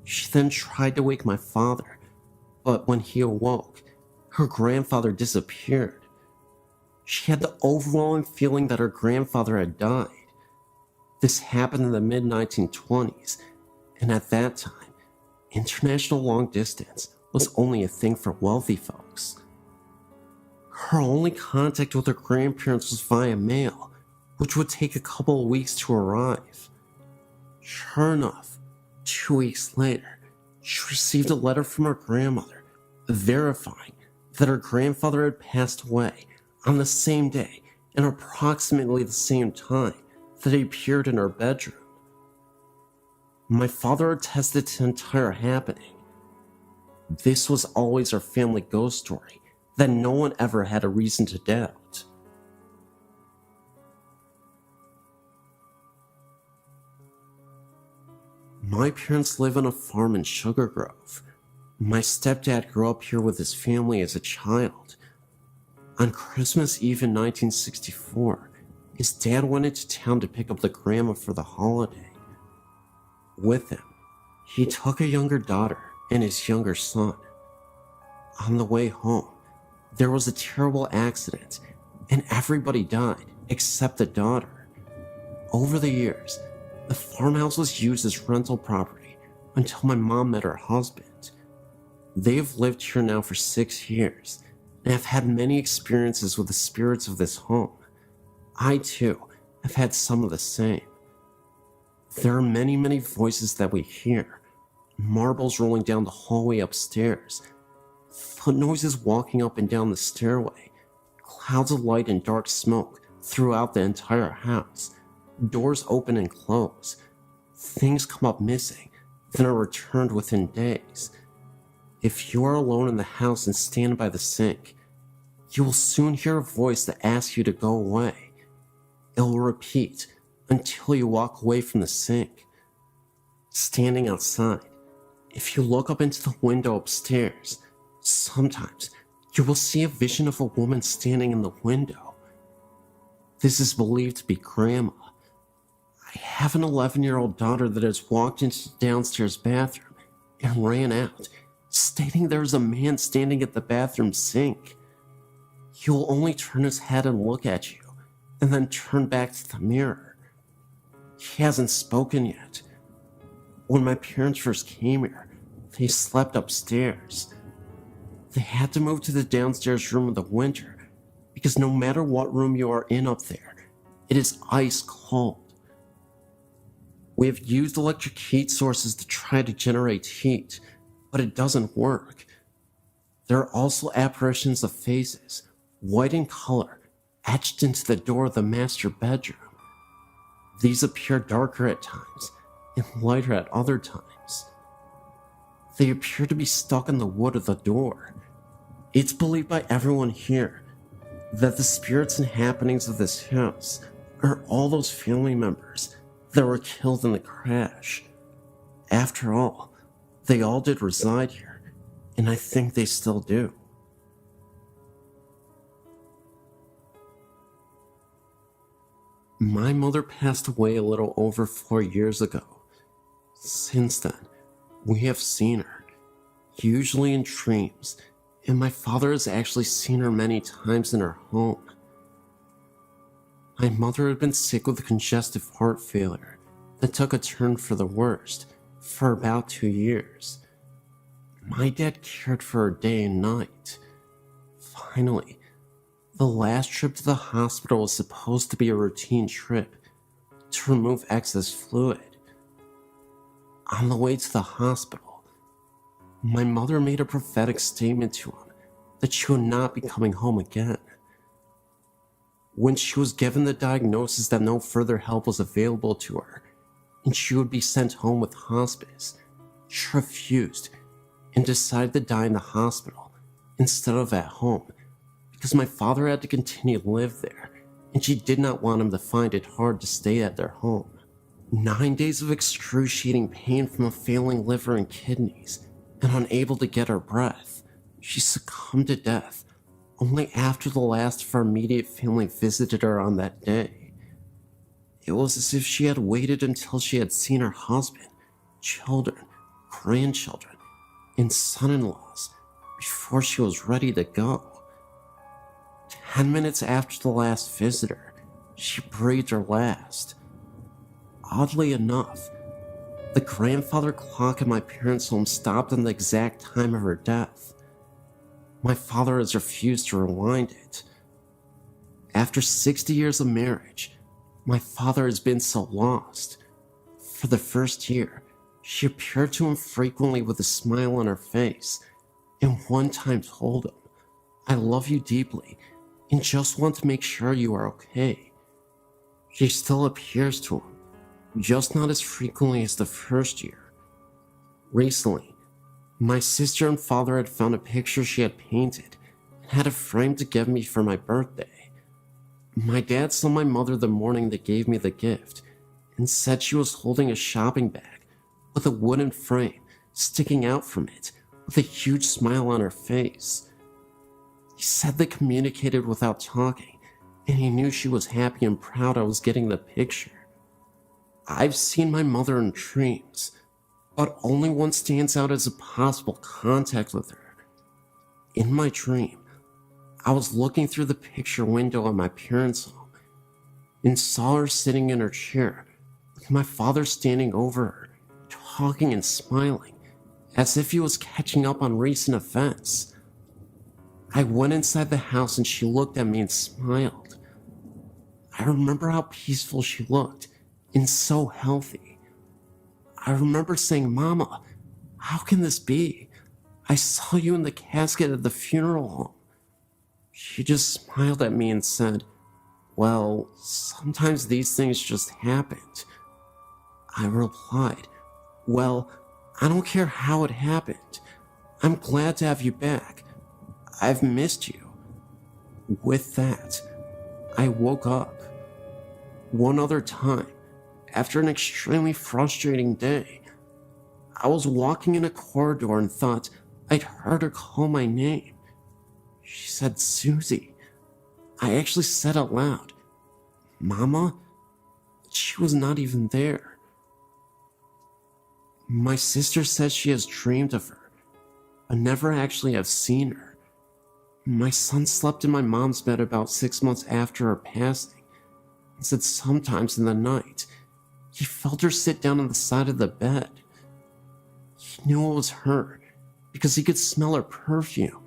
Speaker 6: She then tried to wake my father, but when he awoke, her grandfather disappeared. She had the overwhelming feeling that her grandfather had died. This happened in the mid-1920s, and at that time, international long distance was only a thing for wealthy folks. Her only contact with her grandparents was via mail, which would take a couple of weeks to arrive. Sure enough, 2 weeks later, she received a letter from her grandmother verifying that her grandfather had passed away on the same day and approximately the same time that he appeared in her bedroom. My father attested to the entire happening. This was always our family ghost story that no one ever had a reason to doubt. My parents live on a farm in Sugar Grove. My stepdad grew up here with his family as a child. On Christmas Eve in 1964, his dad went into town to pick up the grandma for the holiday. With him, he took a younger daughter and his younger son. On the way home, there was a terrible accident, and everybody died except the daughter. Over the years, the farmhouse was used as rental property until my mom met her husband. They have lived here now for 6 years, and have had many experiences with the spirits of this home. I, too, have had some of the same. There are many voices that we hear. Marbles rolling down the hallway upstairs. Foot noises walking up and down the stairway. Clouds of light and dark smoke throughout the entire house. Doors open and close. Things come up missing, then are returned within days. If you are alone in the house and stand by the sink, you will soon hear a voice that asks you to go away. It will repeat until you walk away from the sink. Standing outside, if you look up into the window upstairs, sometimes you will see a vision of a woman standing in the window. This is believed to be Grandma. I have an 11-year-old daughter that has walked into the downstairs bathroom and ran out, stating there is a man standing at the bathroom sink. He will only turn his head and look at you, and then turn back to the mirror. He hasn't spoken yet. When my parents first came here, they slept upstairs. They had to move to the downstairs room in the winter, because no matter what room you are in up there, it is ice cold. We have used electric heat sources to try to generate heat, but it doesn't work. There are also apparitions of faces, white in color, etched into the door of the master bedroom. These appear darker at times and lighter at other times. They appear to be stuck in the wood of the door. It's believed by everyone here that the spirits and happenings of this house are all those family members that were killed in the crash. After all, they all did reside here, and I think they still do.
Speaker 1: My mother passed away a little over 4 years ago. Since then, we have seen her, usually in dreams, and my father has actually seen her many times in her home. My mother had been sick with congestive heart failure that took a turn for the worst for about 2 years. My dad cared for her day and night. Finally, the last trip to the hospital was supposed to be a routine trip to remove excess fluid. On the way to the hospital, my mother made a prophetic statement to him that she would not be coming home again. When she was given the diagnosis that no further help was available to her and she would be sent home with hospice, she refused and decided to die in the hospital instead of at home because my father had to continue to live there and she did not want him to find it hard to stay at their home. 9 days of excruciating pain from a failing liver and kidneys, and unable to get her breath, she succumbed to death only after the last of our immediate family visited her on that day. It was as if she had waited until she had seen her husband, children, grandchildren, and son-in-laws before she was ready to go. 10 minutes after the last visitor, she breathed her last. Oddly enough, the grandfather clock in my parents' home stopped on the exact time of her death. My father has refused to rewind it. After 60 years of marriage, my father has been so lost. For the first year, she appeared to him frequently with a smile on her face, and one time told him, "I love you deeply, and just want to make sure you are okay." She still appears to him, just not as frequently as the first year. Recently, my sister and father had found a picture she had painted and had a frame to give me for my birthday. My dad saw my mother the morning they gave me the gift and said she was holding a shopping bag with a wooden frame sticking out from it with a huge smile on her face. He said they communicated without talking, and he knew she was happy and proud I was getting the picture. I've seen my mother in dreams, but only one stands out as a possible contact with her. In my dream, I was looking through the picture window at my parents' home and saw her sitting in her chair with my father standing over her, talking and smiling, as if he was catching up on recent events. I went inside the house and she looked at me and smiled. I remember how peaceful she looked and so healthy. I remember saying, "Mama, how can this be? I saw you in the casket at the funeral home." She just smiled at me and said, "Well, sometimes these things just happened." I replied, "Well, I don't care how it happened. I'm glad to have you back. I've missed you." With that, I woke up. One other time, after an extremely frustrating day, I was walking in a corridor and thought I'd heard her call my name. She said, "Susie." I actually said out loud, "Mama?" She was not even there. My sister says she has dreamed of her, but never actually have seen her. My son slept in my mom's bed about 6 months after her passing, and said sometimes in the night, he felt her sit down on the side of the bed. He knew it was her because he could smell her perfume.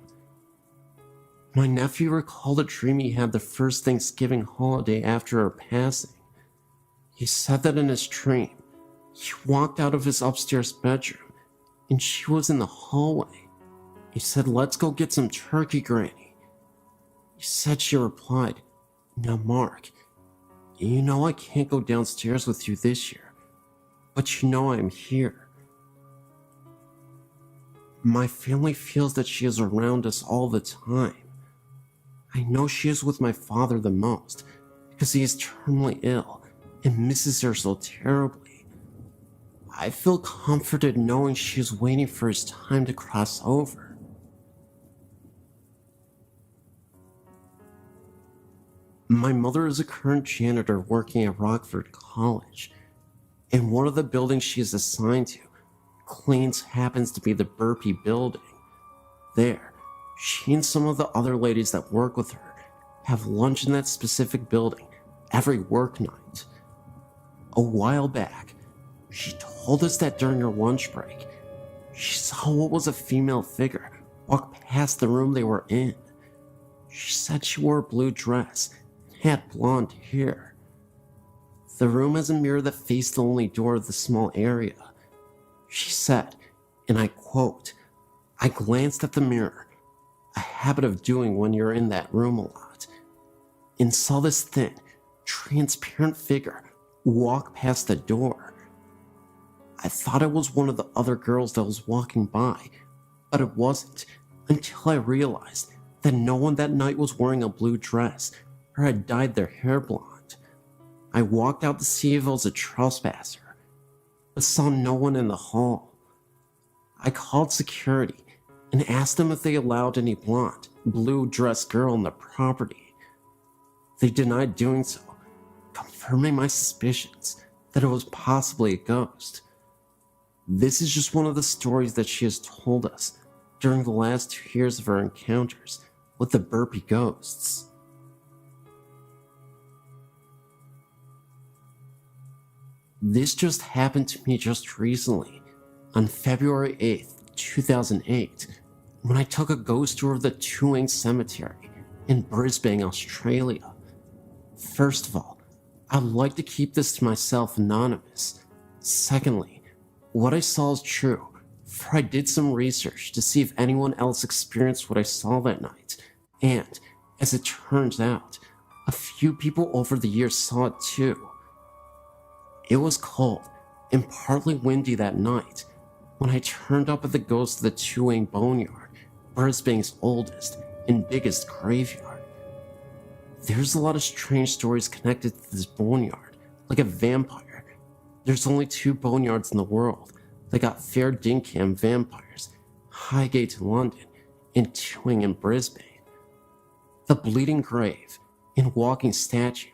Speaker 1: My nephew recalled a dream he had the first Thanksgiving holiday after her passing. He said that in his dream, he walked out of his upstairs bedroom and she was in the hallway. He said, "Let's go get some turkey, Granny." He said she replied, "Now, Mark, you know I can't go downstairs with you this year, but you know I'm here." My family feels that she is around us all the time. I know she is with my father the most because he is terminally ill and misses her so terribly. I feel comforted knowing she is waiting for his time to cross over. My mother is a current janitor working at Rockford College, and one of the buildings she is assigned to claims happens to be the Burpee building. There, she and some of the other ladies that work with her have lunch in that specific building every work night. A while back, she told us that during her lunch break, she saw what was a female figure walk past the room they were in. She said she wore a blue dress and had blonde hair. The room has a mirror that faced the only door of the small area. She said, and I quote, "I glanced at the mirror, a habit of doing when you're in that room a lot, and saw this thin, transparent figure walk past the door. I thought it was one of the other girls that was walking by, but it wasn't until I realized that no one that night was wearing a blue dress or had dyed their hair blonde. I walked out to see if it was a trespasser, but saw no one in the hall. I called security and asked them if they allowed any blonde, blue-dressed girl on the property. They denied doing so, confirming my suspicions that it was possibly a ghost. This is just one of the stories that she has told us during the last 2 years of her encounters with the Burpee ghosts." This just happened to me just recently, on February 8th, 2008, when I took a ghost tour of the Tuang Cemetery in Brisbane, Australia. First of all, I'd like to keep this to myself anonymous. Secondly, what I saw is true, for I did some research to see if anyone else experienced what I saw that night, and, as it turns out, a few people over the years saw it too. It was cold and partly windy that night when I turned up at the ghost of the Tuang Boneyard, Brisbane's oldest and biggest graveyard. There's a lot of strange stories connected to this boneyard, like a vampire. There's only 2 boneyards in the world that got fair dinkum vampires, Highgate in London and Tuang in Brisbane. The Bleeding Grave and Walking Statue.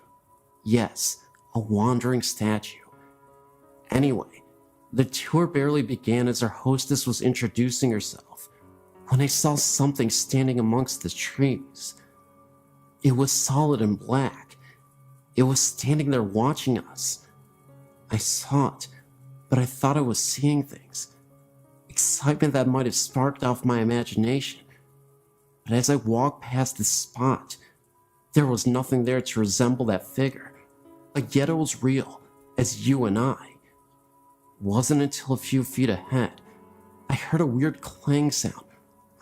Speaker 1: Yes, a wandering statue. Anyway, the tour barely began as our hostess was introducing herself when I saw something standing amongst the trees. It was solid and black. It was standing there watching us. I saw it, but I thought I was seeing things. Excitement that might have sparked off my imagination. But as I walked past this spot, there was nothing there to resemble that figure, but yet it was real, as you and I. It wasn't until a few feet ahead, I heard a weird clang sound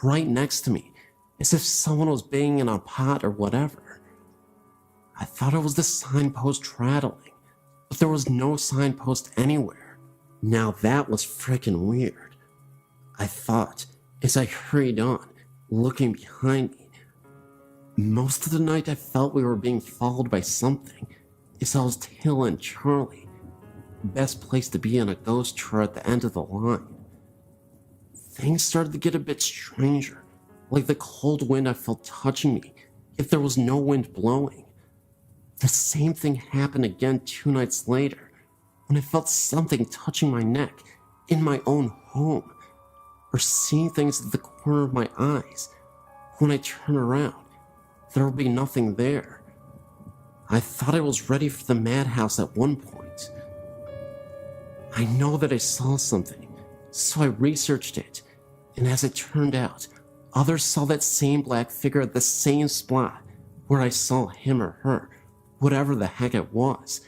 Speaker 1: right next to me, as if someone was banging in a pot or whatever. I thought it was the signpost rattling, but there was no signpost anywhere. Now that was frickin' weird, I thought as I hurried on, looking behind me. Most of the night I felt we were being followed by something, as I was tailing Charlie. Best place to be on a ghost tour at the end of the line. Things started to get a bit stranger, like the cold wind I felt touching me if there was no wind blowing. The same thing happened again 2 nights later, when I felt something touching my neck in my own home, or seeing things at the corner of my eyes. When I turn around, there will be nothing there. I thought I was ready for the madhouse at one point. I know that I saw something, so I researched it, and as it turned out, others saw that same black figure at the same spot where I saw him or her, whatever the heck it was,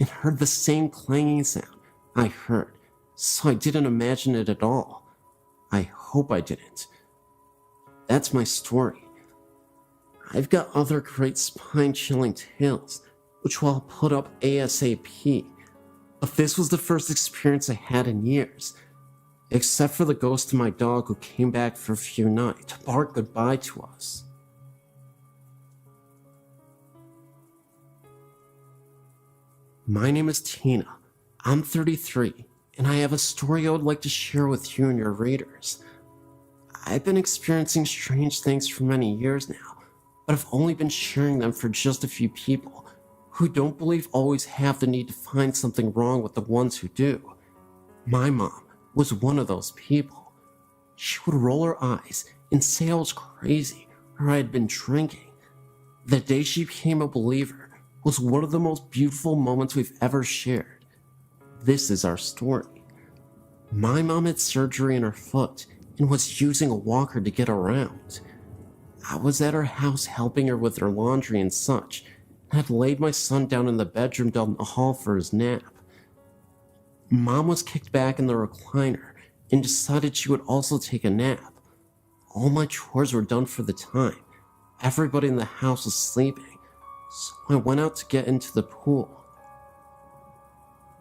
Speaker 1: and heard the same clanging sound I heard, so I didn't imagine it at all. I hope I didn't. That's my story. I've got other great spine-chilling tales, which I'll put up ASAP, but this was the first experience I had in years, except for the ghost of my dog who came back for a few nights to bark goodbye to us. My name is Tina. I'm 33, and I have a story I would like to share with you and your readers. I've been experiencing strange things for many years now,
Speaker 3: but I've only been sharing them for just a few people who don't believe always have the need to find something wrong with the ones who do. My mom was one of those people. She would roll her eyes and say I was crazy or I had been drinking. The day she became a believer was one of the most beautiful moments we've ever shared. This is our story. My mom had surgery in her foot and was using a walker to get around. I was at her house helping her with her laundry and such, and had laid my son down in the bedroom down the hall for his nap. Mom was kicked back in the recliner and decided she would also take a nap. All my chores were done for the time. Everybody in the house was sleeping, so I went out to get into the pool.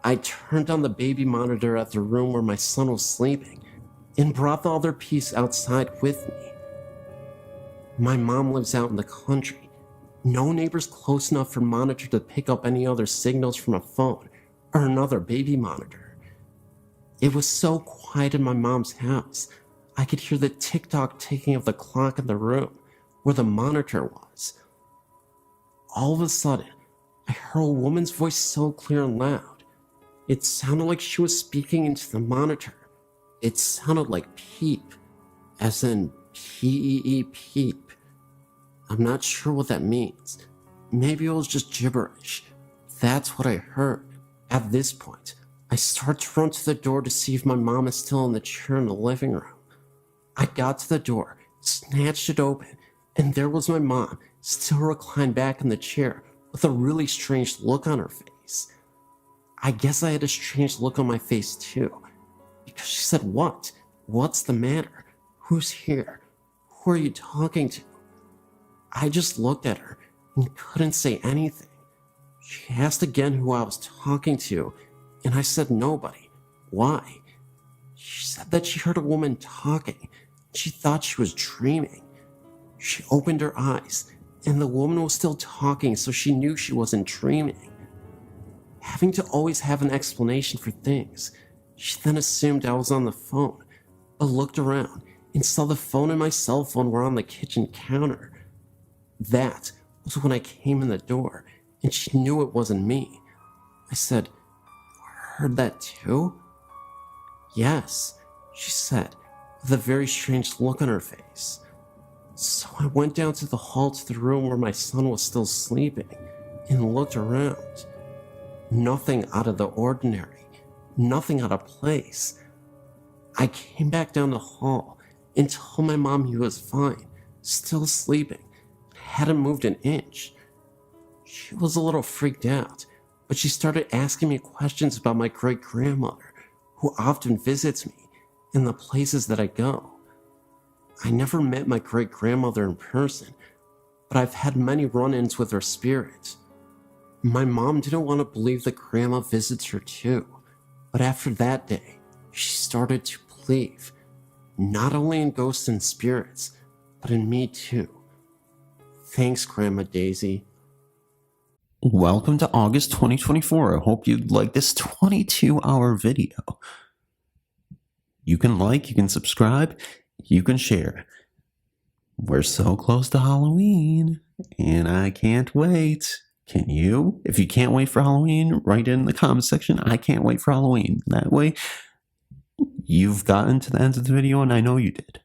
Speaker 3: I turned on the baby monitor at the room where my son was sleeping and brought the other piece outside with me. My mom lives out in the country. No neighbors close enough for monitor to pick up any other signals from a phone or another baby monitor. It was so quiet in my mom's house, I could hear the tick-tock ticking of the clock in the room where the monitor was. All of a sudden, I heard a woman's voice so clear and loud. It sounded like she was speaking into the monitor. It sounded like peep, as in P-E-E peep. I'm not sure what that means. Maybe it was just gibberish. That's what I heard. At this point, I start to run to the door to see if my mom is still in the chair in the living room. I got to the door, snatched it open, and there was my mom, still reclined back in the chair with a really strange look on her face. I guess I had a strange look on my face too, because she said, "What? What's the matter? Who's here? Who are you talking to?" I just looked at her and couldn't say anything. She asked again who I was talking to, and I said nobody. Why? She said that she heard a woman talking. She thought she was dreaming. She opened her eyes, and the woman was still talking, so she knew she wasn't dreaming. Having to always have an explanation for things, she then assumed I was on the phone, but looked around and saw the phone and my cell phone were on the kitchen counter. That was when I came in the door, and she knew it wasn't me. I said, "Heard that too?" "Yes," she said, with a very strange look on her face. So I went down to the hall to the room where my son was still sleeping and looked around. Nothing out of the ordinary, nothing out of place. I came back down the hall and told my mom he was fine, still sleeping, hadn't moved an inch. She was a little freaked out, but she started asking me questions about my great-grandmother, who often visits me, and the places that I go. I never met my great-grandmother in person, but I've had many run-ins with her spirit. My mom didn't want to believe that Grandma visits her too, but after that day, she started to believe, not only in ghosts and spirits, but in me too. Thanks, Grandma Daisy.
Speaker 6: Welcome to August 2024. I hope you like this 22-hour video. You can like, you can subscribe, you can share. We're so close to Halloween, and I can't wait. Can you? If you can't wait for Halloween, write it in the comment section. I can't wait for Halloween. That way, you've gotten to the end of the video, and I know you did.